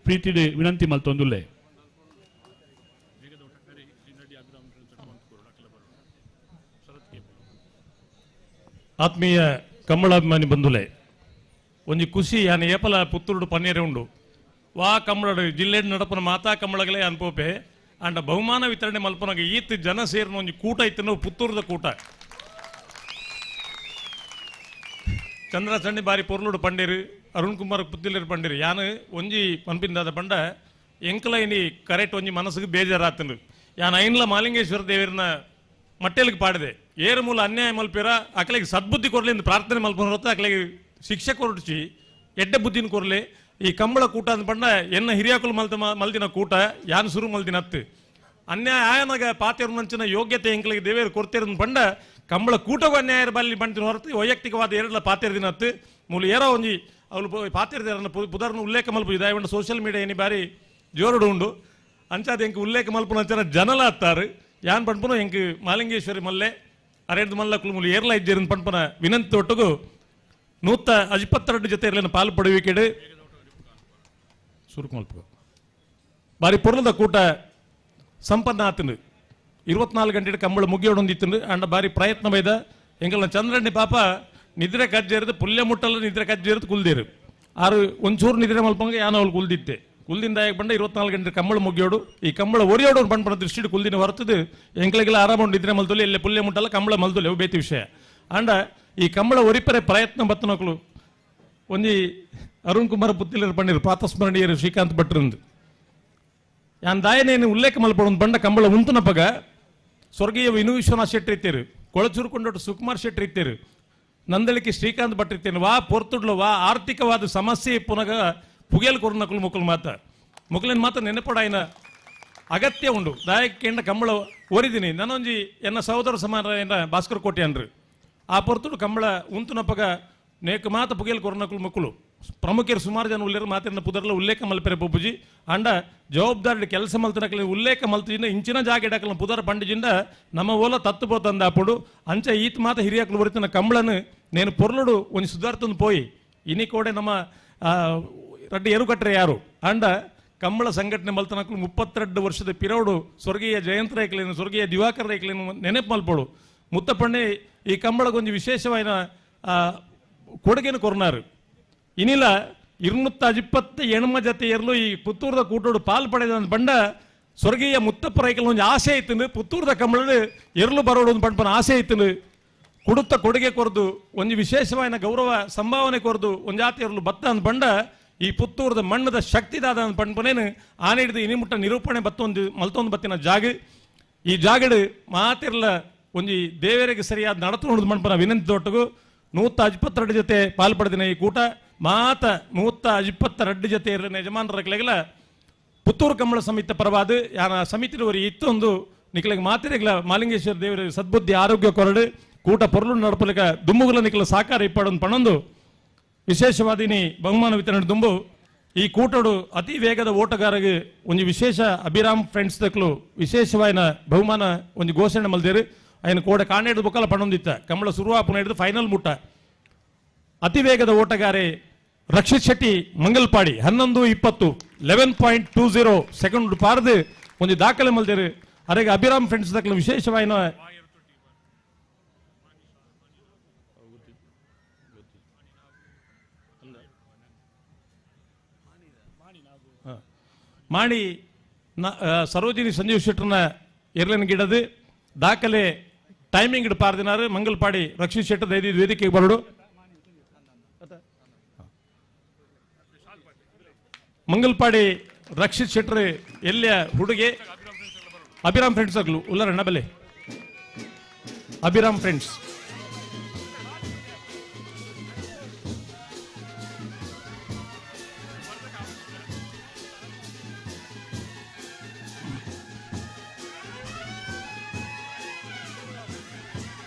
ಪ್ರೀತಿಡು ವಿನಂತಿ ಮಲ್ತೊಂದುಲ್ಲೆ ಆತ್ಮೀಯ ಕಂಬಳಾಭಿಮಾನಿ ಬಂಧುಲೆ ಒಂಜಿ ಖುಷಿ ಯಾನ ಏಪಲ ಪುತ್ತೂರು ಪನ್ನೀರೆ ಉಂಡು ವಾ ಕಂಬಳ ಜಿಲ್ಲೆ ನಡಪನ ಮಾತಾ ಕಂಬಳಗಳೇ ಅನ್ಪೋಪೆ ಅಂಡ ಬಹುಮಾನ ವಿತರಣೆ ಮಲ್ಪನಾಗ ಈತ್ ಜನ ಸೇರಿನ ಒಂಜಿ ಕೂಟ ಇತ್ತು ಪುತ್ತೂರದ ಕೂಟ ಚಂದ್ರ ಸಣ್ಣಿ ಬಾರಿ ಪೊರ್ಲುಡು ಪಂಡೇರು ಅರುಣ್ ಕುಮಾರ್ ಪುತ್ತಿಲೇರು ಪಂಡೇರು ಯಾನು ಒಂಜಿ ಪನ್ಪಿಂದಾದ ಪಂಡ ಎಂಕಲ ಇನಿ ಕರೆಕ್ಟ್ ಒಂಜಿ ಮನಸ್ಸಿಗೆ ಬೇಜಾರಾತನು ಯಾನ್ ಐನ್ಲ ಮಾಲಿಂಗೇಶ್ವರ ದೇವರಿನ ಮಟ್ಟೆಲಿಗೆ ಪಾಡಿದೆ ಏರು ಮೂಲ ಅನ್ಯಾಯ ಮಲ್ಪಿರ ಅಕಲಿಗೆ ಸದ್ಬುದ್ಧಿ ಕೊರ್ಲಿ ಎಂದು ಪ್ರಾರ್ಥನೆ ಮಲ್ಪನ ಹೊರತು ಅಕಲಿಗೆ ಶಿಕ್ಷೆ ಕೊರಡಿಸಿ ಎಡ್ಡೆ ಬುದ್ಧಿನ ಕೊರ್ಲೆ ಈ ಕಂಬಳ ಕೂಟ ಅಂದ್ ಪಂಡ ಎನ್ನ ಹಿರಿಯಾಕುಲು ಮಲ್ದಿನ ಕೂಟ ಯಾನ್ ಶುರು ಮಲ್ದಿನ ಹತ್ತು ಅನ್ಯಾಯ ಆಯನಾಗ ಪಾತಿರ ಮಂಚಿನ ಯೋಗ್ಯತೆ ಎಂಕಲಿಗೆ ದೇವೇರು ಕೊಡ್ತಿರ ಪಂಡ ಕಂಬಳ ಕೂಟಗೂ ಅನ್ಯಾಯ ಬಲ್ಲಿ ಬಂಟಿನ ಹೊರತು ವೈಯಕ್ತಿಕವಾದ ಎರಡ್ಲ ಪಾತಿರ ದಿನ ಹತ್ತು ಮೂಲ ಏರೋ ಒಂಜಿ ಅವಳು ಪಾತಿರ ಪುದರ್ನ ಉಲ್ಲೇಖ ಮಲ್ಪು ಇದಾಯಂಡ ಸೋಷಿಯಲ್ ಮೀಡಿಯಾ ಏನಿ ಬಾರಿ ಜೋರುಡು ಉಂಡು ಅಂಚಾದ ಎಂಕ್ ಉಲ್ಲೇಖ ಮಲ್ಪನ ಅಂಚನ ಜನಲ ಹತ್ತಾರು ಯಾನ್ ಪಂಪನು ಎಂಕ್ ಮಾಲಿಂಗೇಶ್ವರಿ ಮಲ್ಲೆ ಅರೆಂದು ಮಲ್ಲಕ್ಕಲು ಮೂಲ ಏರ್ಲ ಇದ್ದೇರನ್ ಪಂಪನ ವಿನಂತಿ ಒಟ್ಟುಗು 152 ಜೊತೆ ಇರಲಿನ ಪಾಲು ಪಡುವಿಕೆಡು ಸುರುಕು ಮಲ್ಪ ಬಾರಿ ಪೊರ್ಲದ ಕೂಟ ಸಂಪನ್ನ ಆತನು 24 ಗಂಟೆ ಕಂಬಳ ಮುಗಿಯೋಡೊಂದಿತ್ತು ಅಂಡ ಬಾರಿ ಪ್ರಯತ್ನ ಬೈದ ಎಂಕಲ್ನ ಚಂದ್ರಣ್ಣಿ ಪಾಪ ನಿದ್ರೆ ಕಜ್ಜೇರಿದು ಪುಲ್ಯ ಮುಟ್ಟಲ್ಲ ನಿದ್ರೆ ಕಜ್ಜೇರಿದು ಕುಲ್ದೇರು ಆರು ಒಂಚೂರು ನಿದ್ರೆ ಮಲ್ಪಂಗ ಯಾನ ಅವಳು ಕುಲ್ದಿತ್ತೆ ಕುಲ್ದಿಂದ ಬಂಡ 24 ಗಂಟೆ ಕಂಬಳ ಮುಗಿಯೋಡು ಈ ಕಂಬಳ ಒರಿಯೋಡು ಪಂಪನ ದೃಷ್ಟಿ ಕುಲ್ದಿನ ಹೊರತದು ಎಂಕ್ಲೆಗೆಲ್ಲ ಆರಾಮ ನಿದ್ರೆ ಮಲ್ತೊಲಿ ಎಲ್ಲೇ ಪುಲ್ಯ ಮುಟ್ಟಲ್ಲ ಕಂಬಳ ಮಲ್ತೊಲಿ ಅವು ಬೇತಿ ವಿಷಯ ಅಂಡ ಈ ಕಂಬಳ ಒರಿಪರೆ ಪ್ರಯತ್ನ ಬತ್ತನಕ್ಲು ಒಂಜಿ ಅರುಣ್ ಕುಮಾರ್ ಪುತ್ತಿಲರು ಪಂಡಿರು ಪಾತಸ್ಮರಣೀಯರು ಶ್ರೀಕಾಂತ್ ಭಟ್ರಂದು ಯಾನ್ ದಾಯನೇನು ಉಲ್ಲೇಖ ಮಲ್ಪಡೊಂದು ಬಂಡ ಕಂಬಳ ಉಂತುನಪಗ ಸ್ವರ್ಗೀಯ ವಿನು ವಿಶ್ವನಾಥ್ ಶೆಟ್ಟಿ ಇತ್ತೇರು ಕೊಳಚೂರು ಕೊಂಡೊಟ್ಟು ಸುಕುಮಾರ್ ಶೆಟ್ಟಿ ಇತ್ತೇರು ನಂದಳಿಕೆ ಶ್ರೀಕಾಂತ್ ಭಟ್ ಇತ್ತೇನು ವಾ ಪೊರ್ತುಡ್ಲು ವಾ ಆರ್ಥಿಕವಾದ ಸಮಸ್ಯೆ ಪುನಗ ಪುಗೇಲ್ ಕೊರ್ನಕಲು ಮುಕ್ಕಲು ಮುಕ್ಕಲಿನ ಮಾತ ನೆನಪಡಾಯಿನ ಅಗತ್ಯ ಉಂಡು ದಾಯಕೆಂಡ ಕಂಬಳ ಓರಿದಿನಿ ನಾನೊಂಜಿ ಎನ್ನ ಸಹೋದರ ಸಮಾನ ಭಾಸ್ಕರ್ ಕೋಟೆ ಅನ್ರು ಆ ಪೊರ್ತುಡು ಕಂಬಳ ಉಂತುನಪಗ ನೇಕ ಮಾತ ಪುಗೇಲ್ ಕೊರ್ನಕಲು ಮುಕ್ಕಲು ಪ್ರಮುಖರು ಸುಮಾರು ಜನ ಉಲ್ಲೇರು ಮಾತಿನ ಪುದರ್ಲ ಉಲ್ಲೇಖ ಮಲ್ಪೆರೆ ಪೊಬ್ಬುಜಿ ಅಂಡ ಜವಾಬ್ದಾರಿ ಕೆಲಸ ಮಲ್ತನಕಲಿ ಉಲ್ಲೇಖ ಮಲ್ತಿಂದ ಇಂಚಿನ ಜಾಗ ಇಡಕಲ ಪುದರ ಪಂಡಿಜಿಂದ ನಮ್ಮ ಓಲ ತತ್ತು పోతంది అప్పుడు ಅಂಚ ಈತ್ ಮಾತ ಹಿರಿಯಕಲು ಬರುತ್ತಿನ ಕಂಬಳನು నేను పొర్లుడు ಒಂದು ಸುಧಾರ್ತಂದು పోయి ಇನಿ ಕೋಡೆ ನಮ್ಮ ರಡ್ಡಿ ಎರುಕಟ್ರೆ ಯಾರು ಅಂಡ ಕಂಬಳ ಸಂಘಟನೆ ಮಲ್ತನಕಲು 32 ವರ್ಷದ ಪಿರೌಡು ಸ್ವರ್ಗೀಯ ಜಯಂತ ರೈಕ್ಲೇನು ಸ್ವರ್ಗೀಯ ದಿವಾಕರ್ ರೈಕ್ಲೇನು ನೆನಪು ಮಲ್ಪಡು ಮುತ್ತಪ್ಪಣ್ಣೆ ಈ ಕಂಬಳಗೊಂದು ವಿಶೇಷವಾದ ಕೊಡುಗೆನು ಕೊರ್ನಾರು ಇನ್ನಿಲ್ಲ 220 ಜೊತೆ ಎರಲು ಈ ಪುತ್ತೂರದ ಕೂಟೋಡು ಪಾಲ್ ಪಡೆದ ಬಂಡ ಸ್ವರ್ಗೀಯ ಮುತ್ತಪ್ಪ ರೈಕಲ್ ಒಂದು ಆಸೆ ಇತ್ತು ಪುತ್ತೂರದ ಕಂಬಳ ಎರಲು ಬರೋಡು ಒಂದು ಪಂಪನ ಆಸೆ ಇತ್ತು ಕೊಡುತ್ತ ಕೊಡುಗೆ ಕೊರದು ಒಂದು ವಿಶೇಷವಾದ ಗೌರವ ಸಂಭಾವನೆ ಕೊರದು ಒಂದು ಜಾತಿ ಎರಲು ಬತ್ತ ಅಂದ್ ಬಂಡ ಈ ಪುತ್ತೂರದ ಮಣ್ಣದ ಶಕ್ತಿದಾದ ಪಂಪನೇನು ಆನೆ ಹಿಡಿದು ಇನಿಮುಟ್ಟ ನಿರೂಪಣೆ ಬತ್ತೊಂದು ಮಲ್ತೊಂದು ಬತ್ತಿನ ಜಾಗ ಈ ಜಾಗಡು ಮಾತಿರ್ಲ ಒಂದು ದೇವರಿಗೆ ಸರಿಯಾದ ನಡತು ಮಣ್ಪನ ವಿನಂತಿ ತೊಟ್ಟಗು 152 ಜೊತೆ ಪಾಲ್ಪಡೆದಿನ ಈ ಕೂಟ ಮಾತ 152 ಜೊತೆ ಇರ ಯಜಮಾನರ ಪುತ್ತೂರು ಕಂಬಳ ಸಮಿತಿ ಪರವಾದ ಯಾನ ಸಮಿತಿಯವರಿಗೆ ಇತ್ತೊಂದು ನಿಖಲಿಗೆ ಮಾತಿರಗಳ ಮಾಲಿಂಗೇಶ್ವರ ದೇವರ ಸದ್ಬುದ್ಧಿ ಆರೋಗ್ಯ ಕೊರಡು ಕೂಟ ಪೊರ್ಲು ನಡಪಲಿಕ ದುಮ್ಮುಗುಲ ನಿಖಲ ಸಾಕಾರ ಇಪ್ಪಡೊಂದು ಪಣೊಂದು ವಿಶೇಷವಾದಿನಿ ಬಹುಮಾನ ವಿತರಣೆ ದುಂಬು ಈ ಕೂಟೋಡು ಅತಿ ವೇಗದ ಓಟಗಾರರಿಗೆ ಒಂದು ವಿಶೇಷ ಅಭಿರಾಮ್ ಫ್ರೆಂಡ್ಸ್ ತಕ್ಕಲು ವಿಶೇಷವಾದ ಬಹುಮಾನ ಒಂದು ಘೋಷಣೆ ಮಲ್ದೇರು ఆయన కోడ కానేడు బుక్కల పనుందిత్త కమల సురువాపు నేడు ఫైనల్ ముట్ట అతి వేగದ ಓಟಗಾರೆ ರಕ್ಷಿತ್ ಶೆಟ್ಟಿ ಮಂಗಲ್ಪಾಡಿ 11:20 11.20 ಸೆಕೆಂಡ್ ಪಾರ್ದು ಒಂದು ದಾಖಲೆ ಮಲ್ದೇರು ಅರೆಗೆ ಅಭಿರಾಮ್ ಫ್ರೆಂಡ್ಸ್ ದಕ್ಕಲ ವಿಶೇಷವಾದ ಮಾಡಿ ಸರೋಜಿನಿ ಸಂಜೀವ್ ಶೆಟ್ಟರ್ನ ಏರ್ಲೈನ್ ಗಿಡದು ದಾಖಲೆ ಟೈಮಿಂಗ್ ಇಡ್ ಪಾರ್ದಿನಾರು ಮಂಗಲ್ಪಾಡಿ ರಕ್ಷಿತ್ ಶೆಟ್ಟರ್ ವೇದಿಕೆಗೆ ಬರಡು ಮಂಗಲ್ಪಾಡಿ ರಕ್ಷಿತ್ ಶೆಟ್ರ್ ಎಲ್ಲಿಯ ಹುಡುಗಿ ಅಭಿರಾಮ್ ಫ್ರೆಂಡ್ಸ್ ಆಗ್ಲು ಉಲ್ಲರಣ್ಣ ಬಲೆ ಅಭಿರಾಮ್ ಫ್ರೆಂಡ್ಸ್.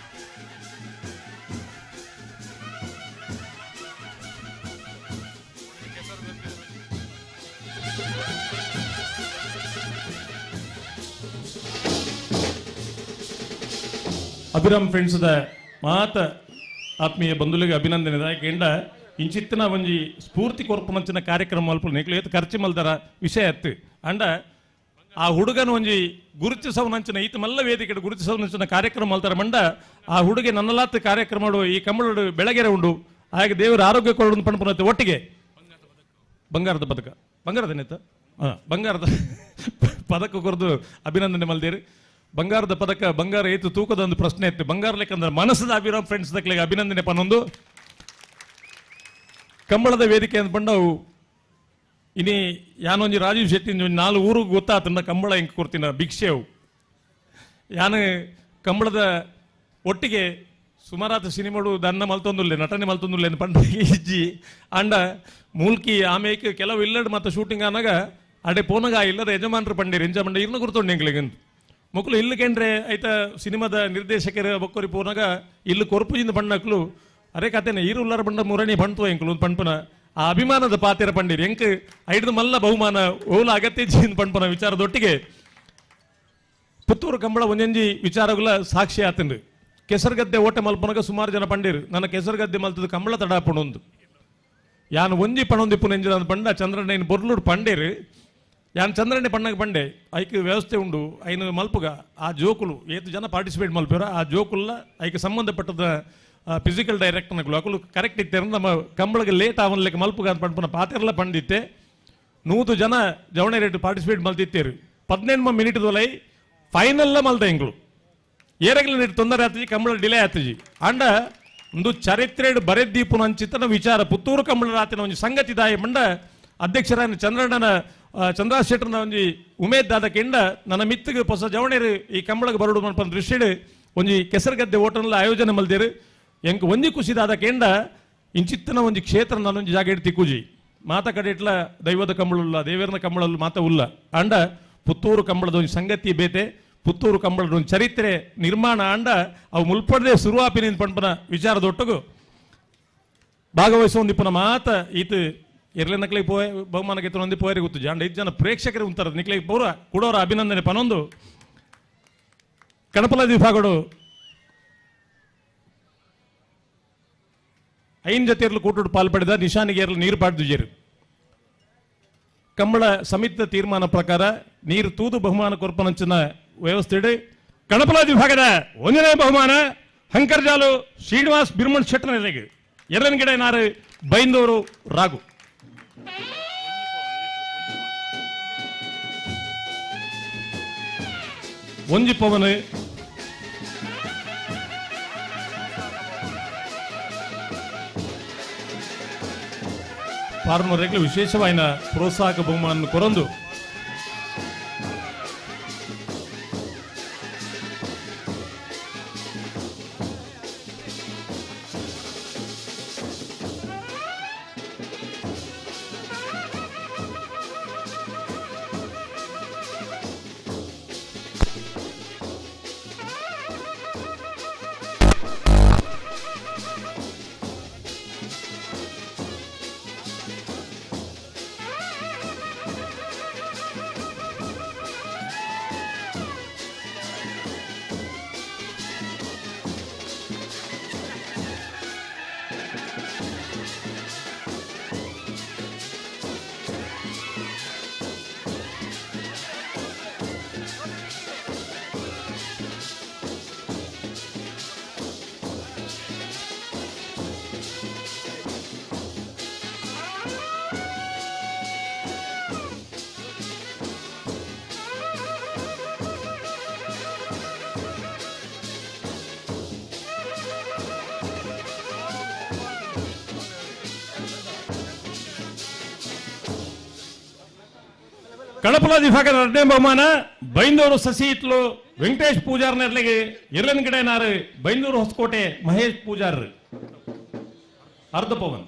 ಅಭಿರಾಮ್ ಫ್ರೆಂಡ್ಸ್ ಮಾತ ಆತ್ಮೀಯ ಬಂಧುಗಳಿಗೆ ಅಭಿನಂದನೆ ಎಂಡ ಇಂಚಿತ್ತಿನ ಒಂಜಿ ಸ್ಫೂರ್ತಿ ಕೊರ್ಪುನಂಚಿನ ಕಾರ್ಯಕ್ರಮ ಮಲ್ಪು ನಿಕ್ಲು ಖರ್ಚು ಮಲ್ದರ ವಿಷಯ ಎತ್ತು ಅಂಡ ಆ ಹುಡುಗನ ಒಂಜಿ ಗುರುತಿಸವನಂಚಿನ ಈತ ಮಲ್ಲ ವೇದಿಕೆ ಗುರುತಿಸವನಂಚಿನ ಕಾರ್ಯಕ್ರಮ ಮಲ್ತಾರ ಮಂಡ ಆ ಹುಡುಗಿ ನನ್ನಲಾತ್ ಕಾರ್ಯಕ್ರಮ ಈ ಕಮ್ಮಳು ಬೆಳಗೆರೆ ಉಂಡು ಹಾಗೆ ದೇವರ ಆರೋಗ್ಯ ಕೊಡು ಪಣಪುನತ್ತೆ ಒಟ್ಟಿಗೆ ಬಂಗಾರದ ಪದಕ ಬಂಗಾರದೇನೇತ ಬಂಗಾರದ ಪದಕ ಕೊರದು ಅಭಿನಂದನೆ ಮಲ್ದೇರಿ. ಬಂಗಾರದ ಪದಕ ಬಂಗಾರ ಏತು ತೂಕದ ಒಂದು ಪ್ರಶ್ನೆ ಇತ್ತು ಬಂಗಾರ ಲೆಕ್ಕಂದ್ರೆ ಮನಸ್ಸದ ಅಭಿರಾಮ್ ಫ್ರೆಂಡ್ಸ್ ದಕ್ಲಿಗೆ ಅಭಿನಂದನೆ ಪನ್ನೊಂದು ಕಂಬಳದ ವೇದಿಕೆ ಅಂತ ಬಂಡವು ಇನಿ ಯಾನೊಂಜಿ ರಾಜೀವ್ ಶೆಟ್ಟಿ 4 ಊರಿಗೆ ಗೊತ್ತಾತಂಡ ಕಂಬಳ ಹೆಂಗೆ ಕೊಡ್ತೀನ ಭಿಕ್ಷೆವು ಯಾನು ಕಂಬಳದ ಒಟ್ಟಿಗೆ ಸುಮಾರಾತ ಸಿನಿಮಾಡು ದನ್ನ ಮಲ್ತೊಂದುಲ್ಲೆ ನಟನೆ ಮಲ್ತೊಂದುಲ್ಲೆ ಪಂಡ ಇಜ್ಜಿ ಅಂಡ ಮೂಲ್ಕಿ ಆಮೇಲೆ ಕೆಲವು ಇಲ್ಲಡ್ ಮತ್ತೆ ಶೂಟಿಂಗ್ ಆನಾಗ ಅಡೆ ಪೋನಗ ಇಲ್ಲದ ಯಜಮಾನರು ಪಂಡೇರಿ ಎಂಜ ಮಂಡ ಇರ್ನ ಗುರ್ತೊಂಡು ಎಂಗ್ಲಿಗಂತ ಮಕ್ಕಳು ಇಲ್ಲಿ ಕೇಂದ್ರೆ ಆಯ್ತ ಸಿನಿಮಾದ ನಿರ್ದೇಶಕರ ಬಕ್ಕೋರಿ ಪೋನಾಗ ಇಲ್ಲಿ ಕೊರ್ಪುಜಿಂದ ಬಣ್ಣಕ್ಲು ಅರೆ ಕತೆನೆ ಈರು ಉಲ್ಲಾರ ಬಂಡ ಮುರಣಿ ಬಣ್ತು ಎಂಕ್ಲು ಪಣ್ಪನ ಆ ಅಭಿಮಾನದ ಪಾತೆರ ಪಂಡಿರಿ ಎಂಕ್ ಐದು ಮಲ್ಲ ಬಹುಮಾನ ಓಲ ಅಗತ್ಯ ಜೀನ್ ಪಣ್ಪನ ವಿಚಾರದೊಟ್ಟಿಗೆ ಪುತ್ತೂರು ಕಂಬಳ ಒಂಜಂಜಿ ವಿಚಾರಗಳ ಸಾಕ್ಷಿ ಆತಂಡು ಕೆಸರುಗದ್ದೆ ಓಟೆ ಮಲ್ಪನಾಗ ಸುಮಾರು ಜನ ಪಂಡಿರು ನನ್ನ ಕೆಸರುಗದ್ದೆ ಮಲ್ತದ ಕಂಬಳ ತಡಾಪಣೊಂದು ಯಾನು ಒಂಜಿ ಪಣೊಂದಿಪ್ಪು ನೆಂಜಿನ ಪಂಡ ಚಂದ್ರಣ್ಣ ಬೊರ್ಲೂರು ಪಂಡೇರು ಯಾನ್ ಚಂದ್ರಣ್ಣೆ ಪಣ್ಣಗೆ ಬಂಡೆ ಐಕ್ ವ್ಯವಸ್ಥೆ ಉಂಡು ಐನು ಮಲ್ಪುಗ ಆ ಜೋಕುಲು ಏತು ಜನ ಪಾರ್ಟಿಸಿಪೇಟ್ ಮಲ್ಪಿರ ಆ ಜೋಕುಲ್ಲ ಐಕ್ ಸಂಬಂಧಪಟ್ಟದ ಫಿಸಿಕಲ್ ಡೈರೆಕ್ಟರ್ಗಳು ಅಕಲು ಕರೆಕ್ಟ್ ಇತ್ತೆ ನಮ್ಮ ಕಂಬಳಿಗೆ ಲೇಟ್ ಆವನ್ಲೆಕ್ಕ ಮಲ್ಪುಗ ಅಂತ ಪಂಪನ ಪಾತೆರ್ಲ ಪಂಡಿತ್ತೆ 100 ಜನ ಜವಣೆ ರೇಟ್ ಪಾರ್ಟಿಸಿಪೇಟ್ ಮಲ್ತಿತ್ತೇರು 18 ಮಿನಿಟ್ ದೊಲೈ ಫೈನಲ್ ಮಲ್ದ ಎಂಗ್ಳು ಏರಗಲ ನೀರು ತೊಂದರೆ ಆತಜಿ ಕಂಬಳ ಡಿಲೇ ಆತಜಿ ಅಂಡ ಒಂದು ಚರಿತ್ರೆ ಬರೆದ್ದೀಪುನ ಅಂಚಿತನ ವಿಚಾರ ಪುತ್ತೂರು ಕಂಬಳ ರಾತಿನ ಒಂದು ಸಂಗತಿ ದಾಯ ಮಂಡ ಅಧ್ಯಕ್ಷರ ಚಂದ್ರಣ್ಣನ ಚಂದ್ರಶೇಖರನ ಒಂಜಿ ಉಮೇದ್ ದಾದ ಕೆಂಡ ನನ್ನ ಮಿತ್ತಿಗೆ ಹೊಸ ಜವಣೇರು ಈ ಕಂಬಳಗೆ ಬರಡು ಮನ್ಪನ ದೃಶ್ಯಡ್ ಒಂಜಿ ಕೆಸರುಗದ್ದೆ ಓಟನ್ಲ ಆಯೋಜನೆ ಮಲ್ದೇರು ಎಂಕ್ ಒಂಜಿ ಖುಷಿದಾದ ಕೆಂಡ ಇಂಚಿತ್ತನ ಒಂಜಿ ಕ್ಷೇತ್ರ ನಾನೊಂಜಿ ಜಾಗ ಇಡ್ತಿ ಕೂಜಿ ಮಾತ ಕಡೆ ಇಟ್ಲ ದೈವದ ಕಂಬಳುಲ್ಲ ದೇವರನ ಕಂಬಳಲ್ಲ ಮಾತ ಉಲ್ಲ ಅಂಡ ಪುತ್ತೂರು ಕಂಬಳದ ಒಂದು ಸಂಗತಿ ಬೇತೆ ಪುತ್ತೂರು ಕಂಬಳದ ಒಂದು ಚರಿತ್ರೆ ನಿರ್ಮಾಣ ಅಂಡ ಅವು ಮುಲ್ಪಡದೆ ಶುರುವಾಪಿನ ಪಂಪನ ವಿಚಾರದೊಟ್ಟಗು ಭಾಗವಹಿಸುವ ನಿಪುಣ ಮಾತ ಈತ ಎರ್ಲೆ ನಕ್ಲಿಗೆ ಪೋಯ್ ಬಹುಮಾನಕ್ಕೆ ತೊಂದಿ ಪೋಯರಿಗೆ ಗೊತ್ತು ಅಂಡ 5 ಜನ ಪ್ರೇಕ್ಷಕರು ಉಂತಾರ ನಿಕ್ಲಿಗೆ ಪೂರ ಕೊಡೋರ ಅಭಿನಂದನೆ ಪನೊಂದು ಕಣಪಲ ವಿಭಾಗಡು 5 ಜೊತೆಯರ್ಲು ಕೂಟು ಪಾಲ್ಪಡಿದ ನಿಶಾನಿಗೆ ನೀರು ಪಾಡ್ದುಜೇರು ಕಂಬಳ ಸಮಿತಿ ತೀರ್ಮಾನ ಪ್ರಕಾರ ನೀರು ತೂದು ಬಹುಮಾನ ಕೊರ್ಪನಂಚಿನ ವ್ಯವಸ್ಥೆ ಕಣಪಲ ವಿಭಾಗದ 1ನೇ ಬಹುಮಾನ ಹಂಕರ್ಜಾಲು ಶ್ರೀನಿವಾಸ್ ಬಿರ್ಮಣ್ ಶೆಟ್ಟರಿಗೆ 2ನೇ ಗಿಡ ನಾರು ಬೈಂದೂರು ರಾಗು ಒಂಜಿ ಪವನ್ ಪಾರ್ನೂರಿಗೆ ವಿಶೇಷವಾದ ಪ್ರೋತ್ಸಾಹಕ ಬಹುಮಾನ ಕೊರಂದು ಕಳಪಲ ವಿಭಾಗದ 2ನೇ ಬಹುಮಾನ ಬೈಂದೂರು ಸಸಿ ಇತ್ಲು ವೆಂಕಟೇಶ್ ಪೂಜಾರ್ ನೆರಳಿಗೆ ಎರಡನೇ ಗಿಡನಾರು ಬೈಂದೂರು ಹೊಸಕೋಟೆ ಮಹೇಶ್ ಪೂಜಾರ್ ಅರ್ಧ ಪವನ್.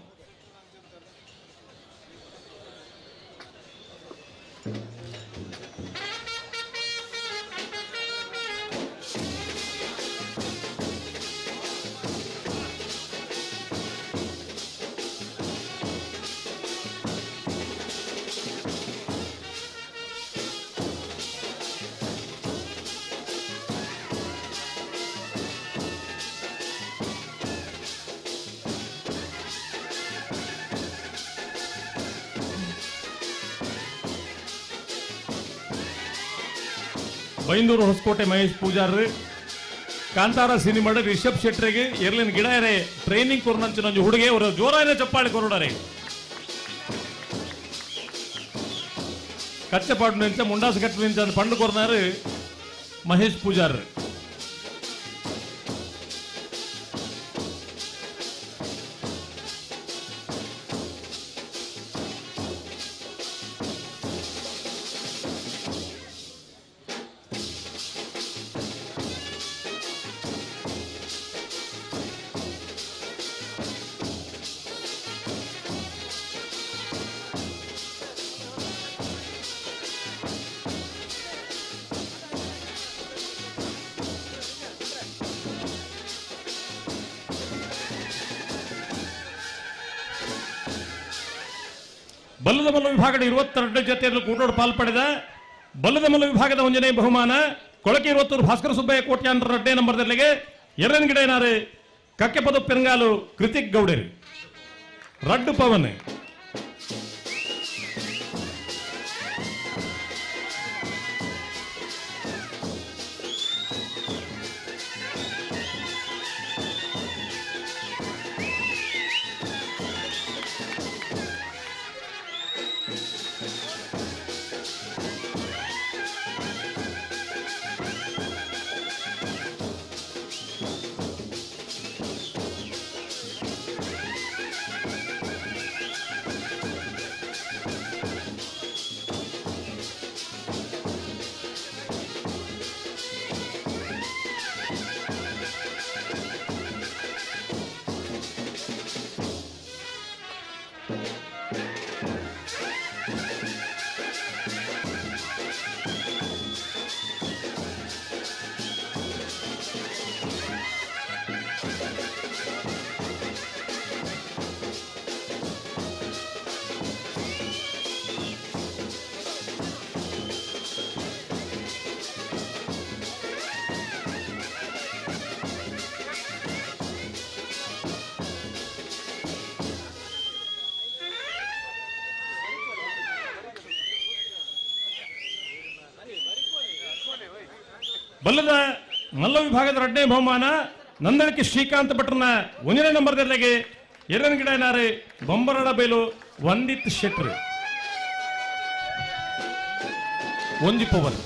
ಬೈಂದೂರು ಹೊಸಕೋಟೆ ಮಹೇಶ್ ಪೂಜಾರ್ ಕಾಂತಾರ ಸಿನಿಮಾಡ ರಿಷಬ್ ಶೆಟ್ರಿಗೆ ಎರ್ಲಿನ ಗಿಡ ಟ್ರೈನಿಂಗ್ ಕೊರ್ನಂಚಿನ ಹುಡುಗೆ ಅವರು ಜೋರಾನೆ ಚಪ್ಪಾಳಿ ಕೊರಡಾರೆ ಕಚ್ಚಪಾಡು ನಿಂಚ ಮುಂಡಾಸ ಕಟ್ಟು ನಿಂಚ ಪಂಡು ಕೊರ್ನಾರು ಮಹೇಶ್ ಪೂಜಾರ್. ಬಲ್ಲದ ಮಲ್ಲ ವಿಭಾಗದ 22 ಜೊತೆಯಲ್ಲಿ ಕೂಟೋಡು ಪಾಲ್ಪಡೆದ ಬಲ್ಲದ ಮಲ್ಲ ವಿಭಾಗದ 1ನೇ ಬಹುಮಾನ ಕೊಳಕೆ 20 ಭಾಸ್ಕರ ಸುಬ್ಬಯ್ಯ ಕೋಟ್ಯಾಂತರ 2ನೇ ನಂಬರ್ದಲ್ಲಿಗೆ ಎರಡನೇ ಗಿಡನಾರು ಕಕ್ಕೆಪದ ಪೆರಂಗಾಲು ಕೃತಿಕ್ ಗೌಡರು ರಡ್ಡು ಪವನ್. ಬಲ್ಲದ ಮಲ್ಲ ವಿಭಾಗದ 2ನೇ ಬಹುಮಾನ ನಂದಳಕಿ ಶ್ರೀಕಾಂತ್ ಭಟ್ರನ 1ನೇ ನಂಬರ್ದಲ್ಲಿಗೆ ಎರಡನೇ ಗಿಡನಾರು ಬೊಂಬರಡ ಬೈಲು ವಂದಿತ್ ಶೆಟ್ರ್ ಒಂಜಿ ಪವನ್.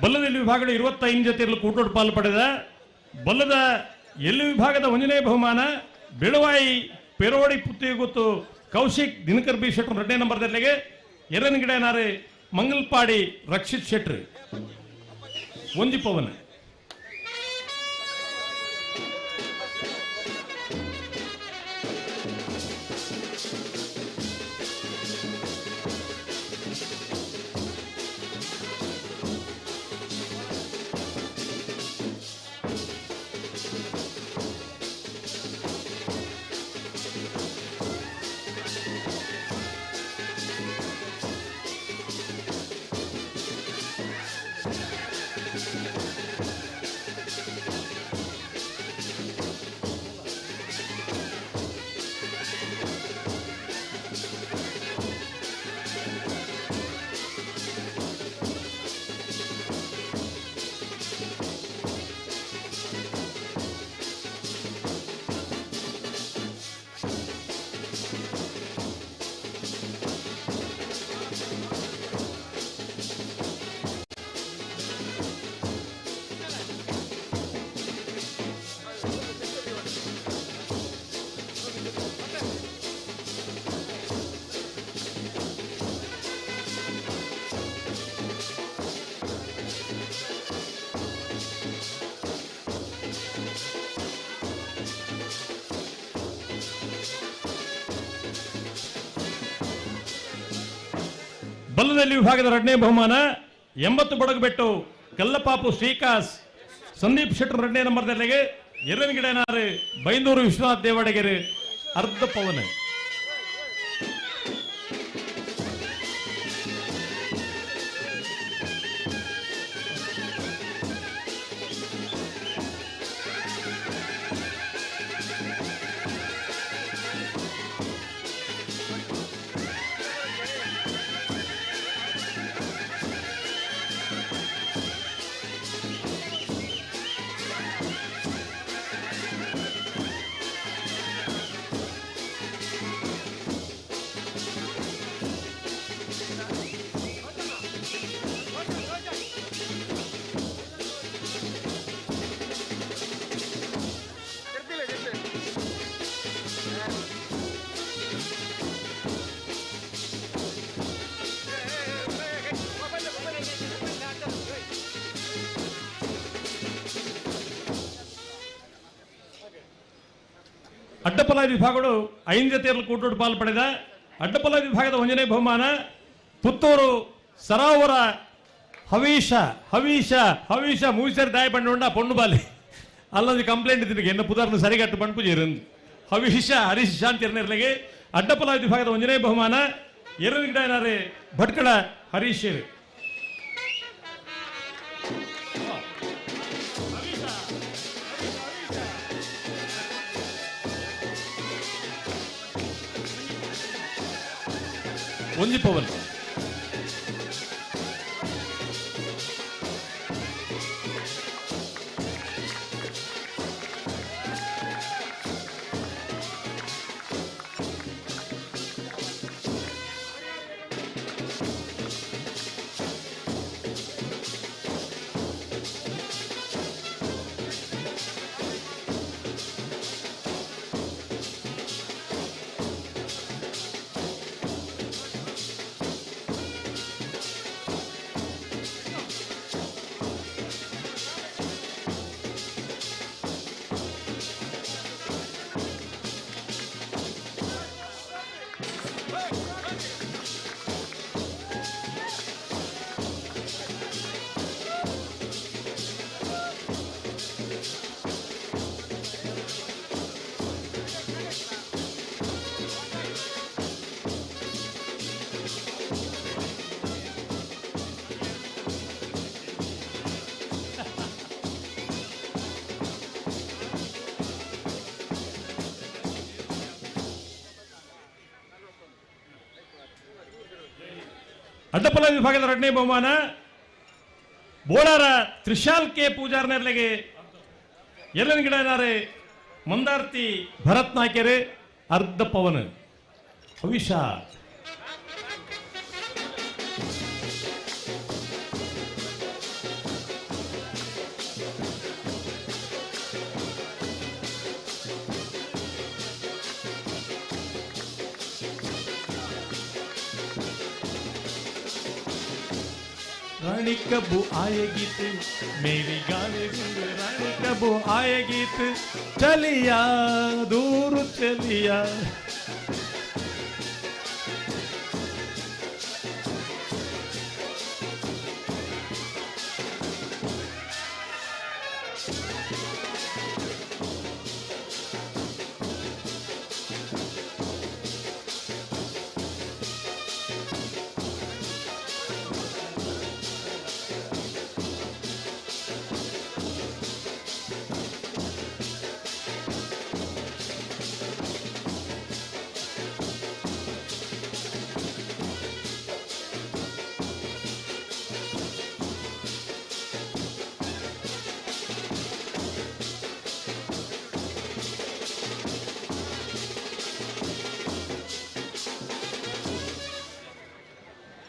ಬಲ್ಲದ ಎಲ್ಲಿ ವಿಭಾಗದ 25 ಜೊತೆಯಲ್ಲಿ ಕೂಟೋಡು ಪಾಲ್ಪಡೆದ ಬಲ್ಲದ ಎಲ್ಲಿ ವಿಭಾಗದ 1ನೇ ಬಹುಮಾನ ಬೆಳವಾಯಿ ಪೆರೋಡಿ ಪುತ್ತಿಗೊತ್ತು ಕೌಶಿಕ್ ದಿನಕರ್ ಬಿ ಶೆಟ್ರು 2ನೇ ನಂಬರ್ದಲ್ಲಿಗೆ ಎರನ್ಗಿಡನಾರೆ ಮಂಗಲ್ಪಾಡಿ ರಕ್ಷಿತ್ ಶೆಟ್ರು ಒಂಜಿ ಪವನ್. ಬಲ್ಲದಲ್ಲಿ ವಿಭಾಗದ 2ನೇ ಬಹುಮಾನ 80 ಬಡಗುಬೆಟ್ಟು ಕಲ್ಲಪಾಪು ಶ್ರೀಕಾಸ್ ಸಂದೀಪ್ ಶೆಟ್ಟರ್ 2ನೇ ನಂಬರ್ದಲ್ಲಿಗೆ ಎರನ್ಗಿಡನಾರು ಬೈಂದೂರು ವಿಶ್ವನಾಥ್ ದೇವಡಗೆರೆ ಅರ್ಧ ಪವನ್. ಅಡ್ಡಪಲ ವಿಭಾಗಗಳು 5 ಜೊತೆಯಲ್ಲಿ ಕೂಟೋಡು ಪಾಲು ಪಡೆದ ಅಡ್ಡಪಲ ವಿಭಾಗದ 1ನೇ ಬಹುಮಾನ ಪುತ್ತೂರು ಸರಾವರ ಹವೀಶ ಹವೀಶ ಹವೀಶ ಮೂಸರ್ ದಾಯ ಪಂಡ ಪೊಣ್ಣು ಬಾಲಿ ಅಲ್ಲೊಂದು ಕಂಪ್ಲೇಂಟ್ ಇದಕ್ಕೆ ಎನ್ನ ಪುದಾರ್ನು ಸರಿಗಟ್ಟು ಪಂಪು ಇರಂದು ಹವೀಶ ಹರೀಶ್ ಶಾಂತಿ ಇರಲಿಗೆ ಅಡ್ಡಪಲ ವಿಭಾಗದ 1ನೇ ಬಹುಮಾನ ಎರನ್ಗಿಡನಾರೆ ಭಟ್ಕಳ ಹರೀಶ್. ಒಂಜಿ ಪವನ್. ಅಡ್ಡಪಲ ವಿಭಾಗದ 2ನೇ ಬಹುಮಾನ ಬೋಳಾರ ತ್ರಿಶಾಲ್ ಕೆ ಪೂಜಾರ್ ನೆರಳಿಗೆ ಎರನ್ಗಿಡನಾರೆ ಮಂದಾರ್ತಿ ಭರತ್ ನಾಯ್ಕೆರೆ ಅರ್ಧ ಪವನ್. ಭವಿಷ್ಯ रानी कबू आएगी तू मेरी गाने सुन रानी कबू आएगी तू चलिया दूर चलिया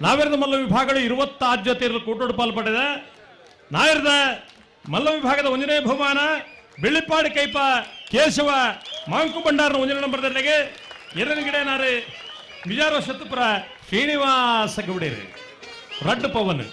ನಾವೇರದ ಮಲ್ಲ ವಿಭಾಗಗಳು 20 ಆದ್ಯತೆಯಲ್ಲಿ ಕೂಟೋಡು ಪಾಲ್ಪಟ್ಟಿದೆ. ನಾವೇರದ ಮಲ್ಲ ವಿಭಾಗದ 1ನೇ ಬಹುಮಾನ ಬೆಳ್ಳಿಪ್ಪಾಡಿ ಕೈಪ ಕೇಶವ ಮಾಂಕು ಭಂಡಾರನ 1ನೇ ನಂಬರ್ದಲ್ಲಿಗೆ 2ನೇ ಗಿಡನಾರೆ ಬಿಜಾರ ಶತಪುರ ಶ್ರೀನಿವಾಸ ಗೌಡೇರಿ ರಡ್ಡು ಪವನ್.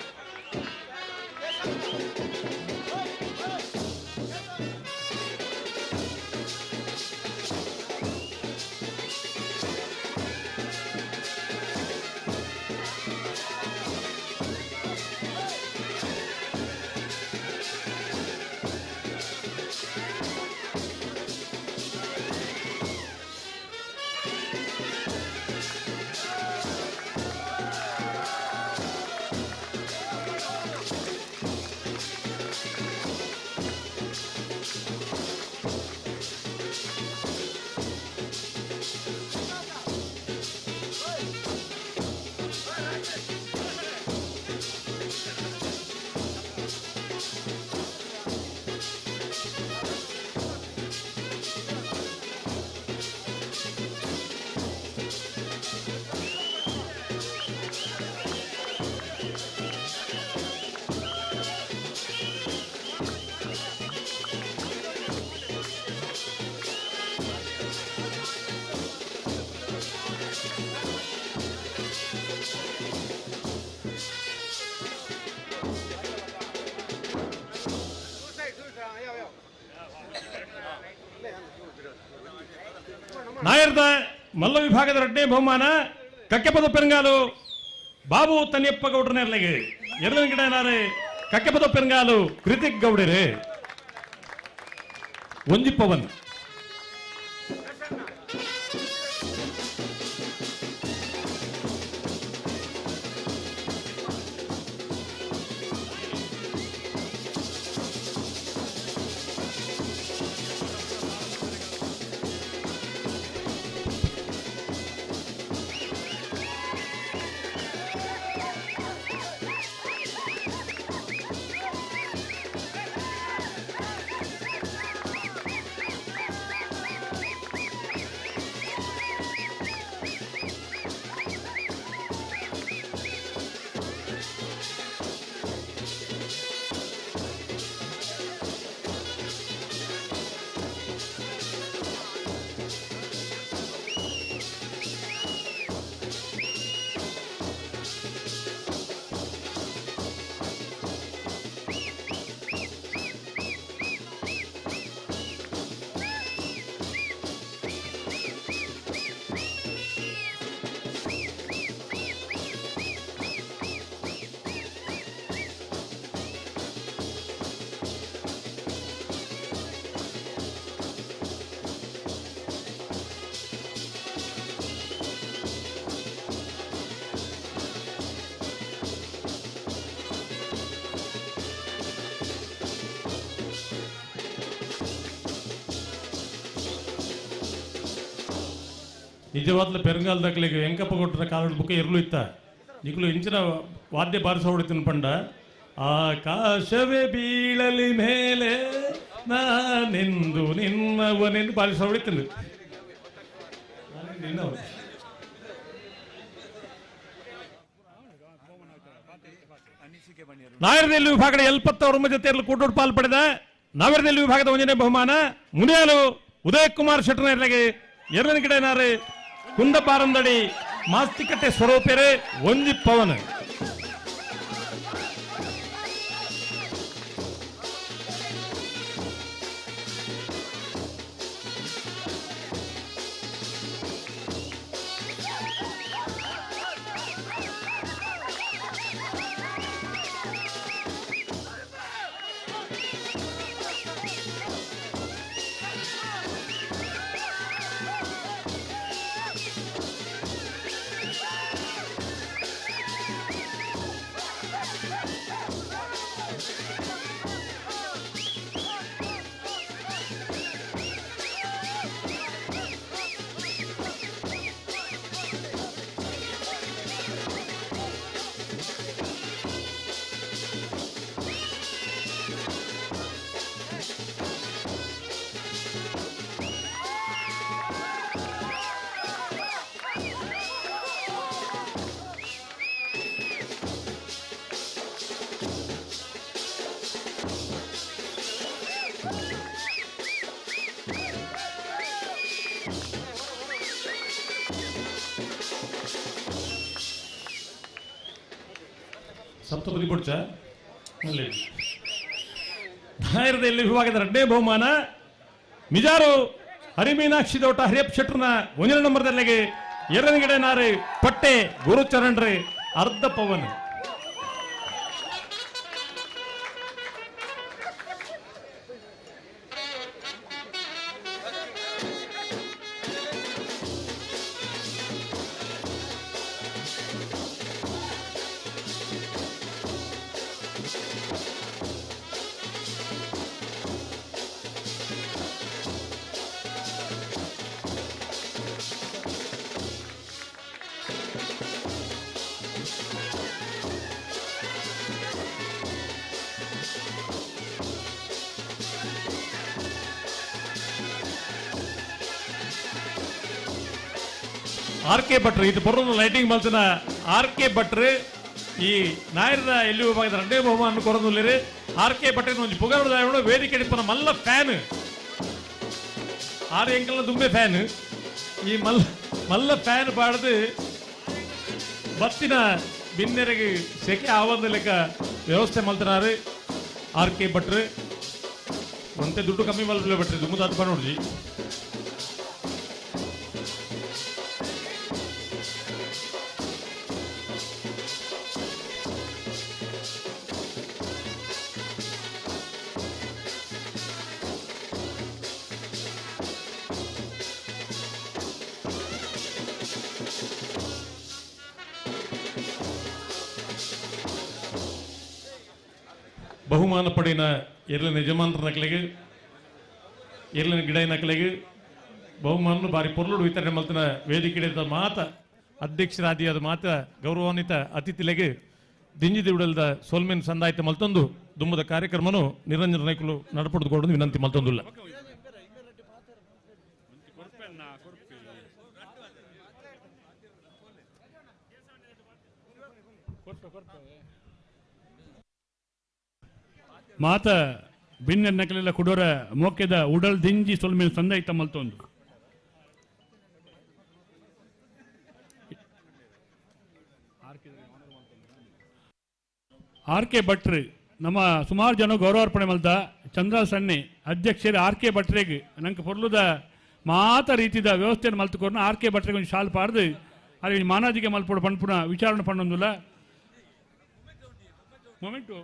ನಾಯರ್ದ ಮಲ್ಲ ವಿಭಾಗದ 2ನೇ ಬಹುಮಾನ ಕಕ್ಕೆಪದ ಪೆರಂಗಾಲು ಬಾಬು ತನ್ಯಪ್ಪ ಗೌಡ್ರನೆರ್ಲೆಗೆ 2ನೇ ಗಿಡನಾರೆ ಕಕ್ಕೆಪದ ಪೆರಂಗಾಲು ಕೃತಿಕ್ ಗೌಡರೆ ಒಂಜಿ ಪವನ್. ನಿಜವಾದ ಪೆರಂಗಾಲದಾಗಲಿಗೆ ವೆಂಕಪ್ಪ ಕೊಟ್ಟರ ಕಾಲದ ಬುಕ್ಕ ಇರಲು ಇತ್ತ ನಿಗ್ಲು ಇಂಚಿನ ವಾದ್ಯ ಬಾರಿಸ ಹೊಡಿತೀನಿ ಪಂಡ ಆಕಾಶವೇ ಬೀಳಲಿ ಮೇಲೆ ನಾನೆಂದು ನಿನ್ನವನೆಂದು ಬಾರಿಸ ಹೊಡಿತೀನಿ ನಿನ್ನವ ನಾಯರ್ದಲ್ಲಿ ವಿಭಾಗದ 79 ಜೊತೆಯಲ್ಲಿ ಕೂಟೋಡು ಪಾಲ್ಪಡೆದ ನಾವೇರ್ದಲ್ಲಿ ವಿಭಾಗದ 1ನೇ ಬಹುಮಾನ ಮುನಿಯಾಲು ಉದಯ್ ಕುಮಾರ್ ಶೆಟ್ಟರ್ನರ್ಲೆಗೆ 2ನೇ ಗಿಡನಾರೆ ಕುಂದಪಾರಂದಡಿ ಮಾಸ್ತಿಕಟ್ಟೆ ಸ್ವರೂಪೆರೆ ಒಂಜಿ ಪವನ್. ಸಪ್ತಪದಿ ಪುಡ್ಚ ದಾಯರದಲ್ಲಿ ವಿಭಾಗದ 2ನೇ ಬಹುಮಾನ ಮಿಜಾರು ಹರಿಮೀನಾಕ್ಷಿ ದೋಟ ಹರಿಯಪ್ಪ ಶೆಟ್ರನ 1 ನಂಬರ್ದಲ್ಲಿಗೆ 2ನೇ ಗಿಡ ನಾರೆ ಪಟ್ಟೆ ಗುರುಚರಣ್ರೆ ಅರ್ಧ ಪವನ್. ಆರ್.ಕೆ. ಭಟ್ರು ಇದು ಬರೋದು ಲೈಟಿಂಗ್ ಮಲ್ತಿನ ಆರ್.ಕೆ. ಭಟ್ರು ಈ ನಾಯರದ ಎಲ್ಲಿ ವಿಭಾಗದ 2ನೇ ಬಹುಮಾನ ಕೊರದುಲ್ಲಿರಿ. ಆರ್.ಕೆ. ಭಟ್ರಿನ ಒಂದು ಪುಗರ್ದಾಯೋಡು ವೇದಿಕೆ ಇಡಿಪನ ಮಲ್ಲ ಫ್ಯಾನ್ 6 ಎಂಕಲ್ನ ದುಂಬೆ ಫ್ಯಾನ್ ಈ ಮಲ್ಲ ಫ್ಯಾನ್ ಪಾಡ್ದು ಬತ್ತಿನ ಬಿನ್ನೆರೆಗೆ ಸೆಕೆ ಆವಂದ ಲೆಕ್ಕ ವ್ಯವಸ್ಥೆ ಮಲ್ತಿನಾರು ಆರ್.ಕೆ. ಭಟ್ರು. ಒಂತೆ ದುಡ್ಡು ಕಮ್ಮಿ ಮಲ್ಪಲೆ ಭಟ್ರಿ ದುಮ್ಮದ ಹತ್ತು ನೋಡ್ಜಿ. ಬಹುಮಾನ ಪಡೆಯಿನ ಎರ್ಲಿನ ಯಜಮಾನರ ನಕಲಿಗೆ ಎರ್ಲಿನ ಗಿಡ ನಕಲಿಗೆ ಬಹುಮಾನ ಬಾರಿ ಪೊರ್ಲುಡು ವಿತರಣೆ ಮಲ್ತಿನ ವೇದಿಕೆ ಮಾತ ಅಧ್ಯಕ್ಷರಾದಿಯಾದ ಮಾತ ಗೌರವಾನ್ವಿತ ಅತಿಥಿಲೆಗೆ ದಿಂಜಿದಿ ಉಡಲ್ದ ಸೋಲ್ಮೆನ್ ಸಂದಾಯಿತ ಮಲ್ತೊಂದು ದುಂಬದ ಕಾರ್ಯಕ್ರಮನು ನಿರಂಜನ ನಾಯ್ಕಲು ನಡಪಡಿದುಕೊಂಡು ವಿನಂತಿ ಮಲ್ತೊಂದುಲ್ಲ. ಮಾತ ಬಿನ್ನ ನಕಲೆಲ್ಲ ಕುಡೋರ ಮೋಕೆದ ಉಡಲ್ ದಿಂಜಿ ಸೊಲ್ಮೇಲೆ ಸಂದಾಯಿತ ಮಲ್ತೊಂದು ಆರ್.ಕೆ. ಭಟ್ರು ನಮ್ಮ ಸುಮಾರು ಜನ ಗೌರವಾರ್ಪಣೆ ಮಲ್ತ ಚಂದ್ರ ಸಣ್ಣೆ ಅಧ್ಯಕ್ಷರು ಆರ್.ಕೆ. ಭಟ್ರಿಗೆ ನಂಗೆ ಪೊರ್ಲುದ ಮಾತ ರೀತಿದ ವ್ಯವಸ್ಥೆಯನ್ನು ಮಲ್ತುಕೊಂಡು ಆರ್.ಕೆ. ಭಟ್ರಿಗೆ ಒಂದು ಶಾಲ್ ಪಾಡ್ದು ಅಲ್ಲಿ ಮಾನಾದಿಗೆ ಮಲ್ಪಡು ಪಂಪುನ ವಿಚಾರಣೆ ಪಣ್ಣೊಂದಿಲ್ಲ ಮೊಮೆಂಟು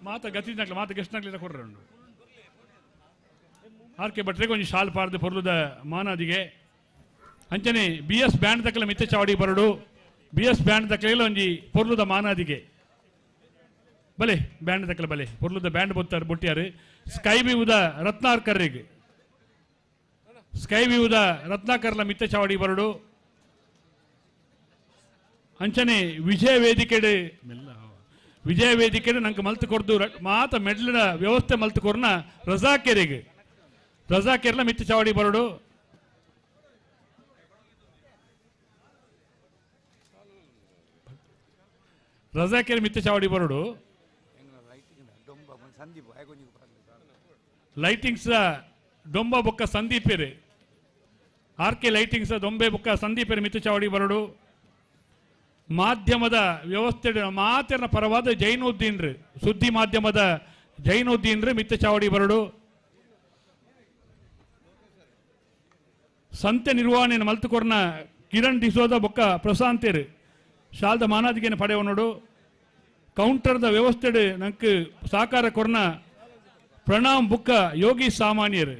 ಮಾತ ಗತಿನಕ್ಲ ಮಾತ ಗೆಸ್ಟ್ನಕ್ಲೆಲ್ಲ ಕೊಡ್ರೆ ಉಂಟು ಆರ್.ಕೆ. ಭಟ್ರಿಗೆ ಒಂದು ಶಾಲ್ ಪಾಡ್ದು ಪೊರ್ಲುದ ಮಾನಾದಿಗೆ ಅಂಚನೆ BS ಬ್ಯಾಂಡ್ ದಕ್ಕಲ ಮಿತ್ತ ಚಾವಡಿ ಬರಡು BS ಬ್ಯಾಂಡ್ ದಕ್ಕಲೆಲ್ಲ ಒಂಜಿ ಪೊರ್ಲುದ ಮಾನಾದಿಗೆ ಬಲೆ ಬ್ಯಾಂಡ್ ದಕ್ಕಲ ಬಲೆ ಪೊರ್ಲುದ ಬ್ಯಾಂಡ್ ಬೊತ್ತಾರೆ ಬೊಟ್ಟಿಯಾರು ಸ್ಕೈ ವಿವುದ ರತ್ನಾಕರ್ರಿಗೆ ಸ್ಕೈ ವಿವುದ ರತ್ನಾಕರ್ಲ ಮಿತ್ತ ಚಾವಡಿ ಬರಡು ಅಂಚನೆ ವಿಜಯ ವೇದಿಕೆ ನಂಗೆ ಮಲ್ತು ಕೊಡ್ದು ಮಾತ ಮೆಡ್ಲಿನ ವ್ಯವಸ್ಥೆ ಮಲ್ತು ಕೊರ್ನ ರಜಾಕೆರ್ಲ ಮಿತ್ತ ಚಾವಡಿ ಬರಡು ರಜಾಕೆರ್ ಮಿತ್ತ ಚಾವಡಿ ಬರಡು ಲೈಟಿಂಗ್ಸ್ ಡೊಂಬ ಬೊಕ್ಕ ಸಂದೀಪೇರೆ ಆರ್.ಕೆ. ಲೈಟಿಂಗ್ಸ್ ದೊಂಬೆ ಬೊಕ್ಕ ಸಂದೀಪೇರೆ ಮಿತ್ತ ಚಾವಡಿ ಬರಡು ಮಾಧ್ಯಮದ ವ್ಯವಸ್ಥೆ ಮಾತಿನ ಪರವಾದ ಜೈನುದ್ದೀನ್ರು ಸುದ್ದಿ ಮಾಧ್ಯಮದ ಜೈನುದ್ದೀನ್ರು ಮಿತ್ತ ಚಾವಡಿ ಬರಡು ಸಂತೆ ನಿರ್ವಹಣೆ ಮಲ್ತುಕೊರ್ನ ಕಿರಣ್ ಡಿಸೋದ ಬೊಕ್ಕ ಪ್ರಶಾಂತೇರು ಶಾಲ್ದ ಮಾನಾದಿಗೆನ ಪಡೆಯವ ನೋಡು ಕೌಂಟರ್ದ ವ್ಯವಸ್ಥೆ ನಂಗೆ ಸಾಕಾರ ಕೊರ್ನ ಪ್ರಣಾಮ್ ಬುಕ್ಕ ಯೋಗಿ ಸಾಮಾನ್ಯರು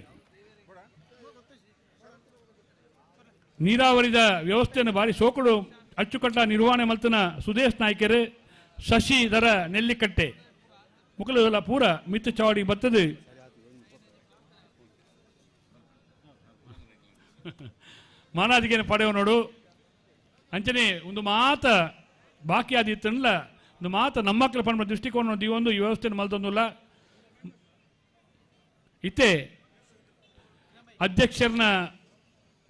ನೀರಾವರಿದ ವ್ಯವಸ್ಥೆಯನ್ನು ಬಾರಿ ಸೋಕುಡು ಅಚ್ಚುಕಟ್ಟ ನಿರ್ವಹಣೆ ಮಲ್ತನ ಸುದೇಶ್ ನಾಯ್ಕರು ಶಶಿಧರ ನೆಲ್ಲಿಕಟ್ಟೆ ಮುಕಲೆಲ್ಲ ಪೂರ ಮಿತ್ತು ಚಾವಡಿ ಬತ್ತದು ಮಾನಾದಿಗೆನ ಪಡೆಯವ ನೋಡು ಅಂಚನೆ ಒಂದು ಮಾತ ಬಾಕಿ ಆದಿತ್ತಲ್ಲ ಒಂದು ಮಾತ ನಮ್ಮಕ್ಕಳ ಪಣ ದೃಷ್ಟಿಕೋನ ಒಂದು ಈ ವ್ಯವಸ್ಥೆಯನ್ನು ಮಲ್ತೊಂದಿಲ್ಲ ಇತ್ತೆ ಅಧ್ಯಕ್ಷರನ್ನ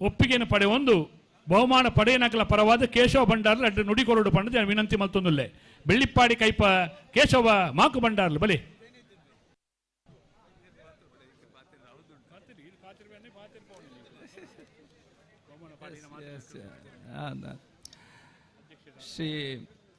ಒಪ್ಪಿಗೆಯನ್ನು ಪಡೆಯೊಂದು ಬಹುಮಾನ ಪಡೆಯನಕಲ ಪರವಾದ ಕೇಶವ ಭಂಡಾರ್ಲ ಅಡ್ಡ ನುಡಿಕೊರಡು ಪಂಡದ ವಿನಂತಿ ಮಲ್ತೊಂದುಲ್ಲೆ ಬೆಳ್ಳಿಪ್ಪಾಡಿ ಕೈಪ ಕೇಶವ ಮಾಕು ಭಂಡಾರ್ಲು ಬಲಿ ಶ್ರೀ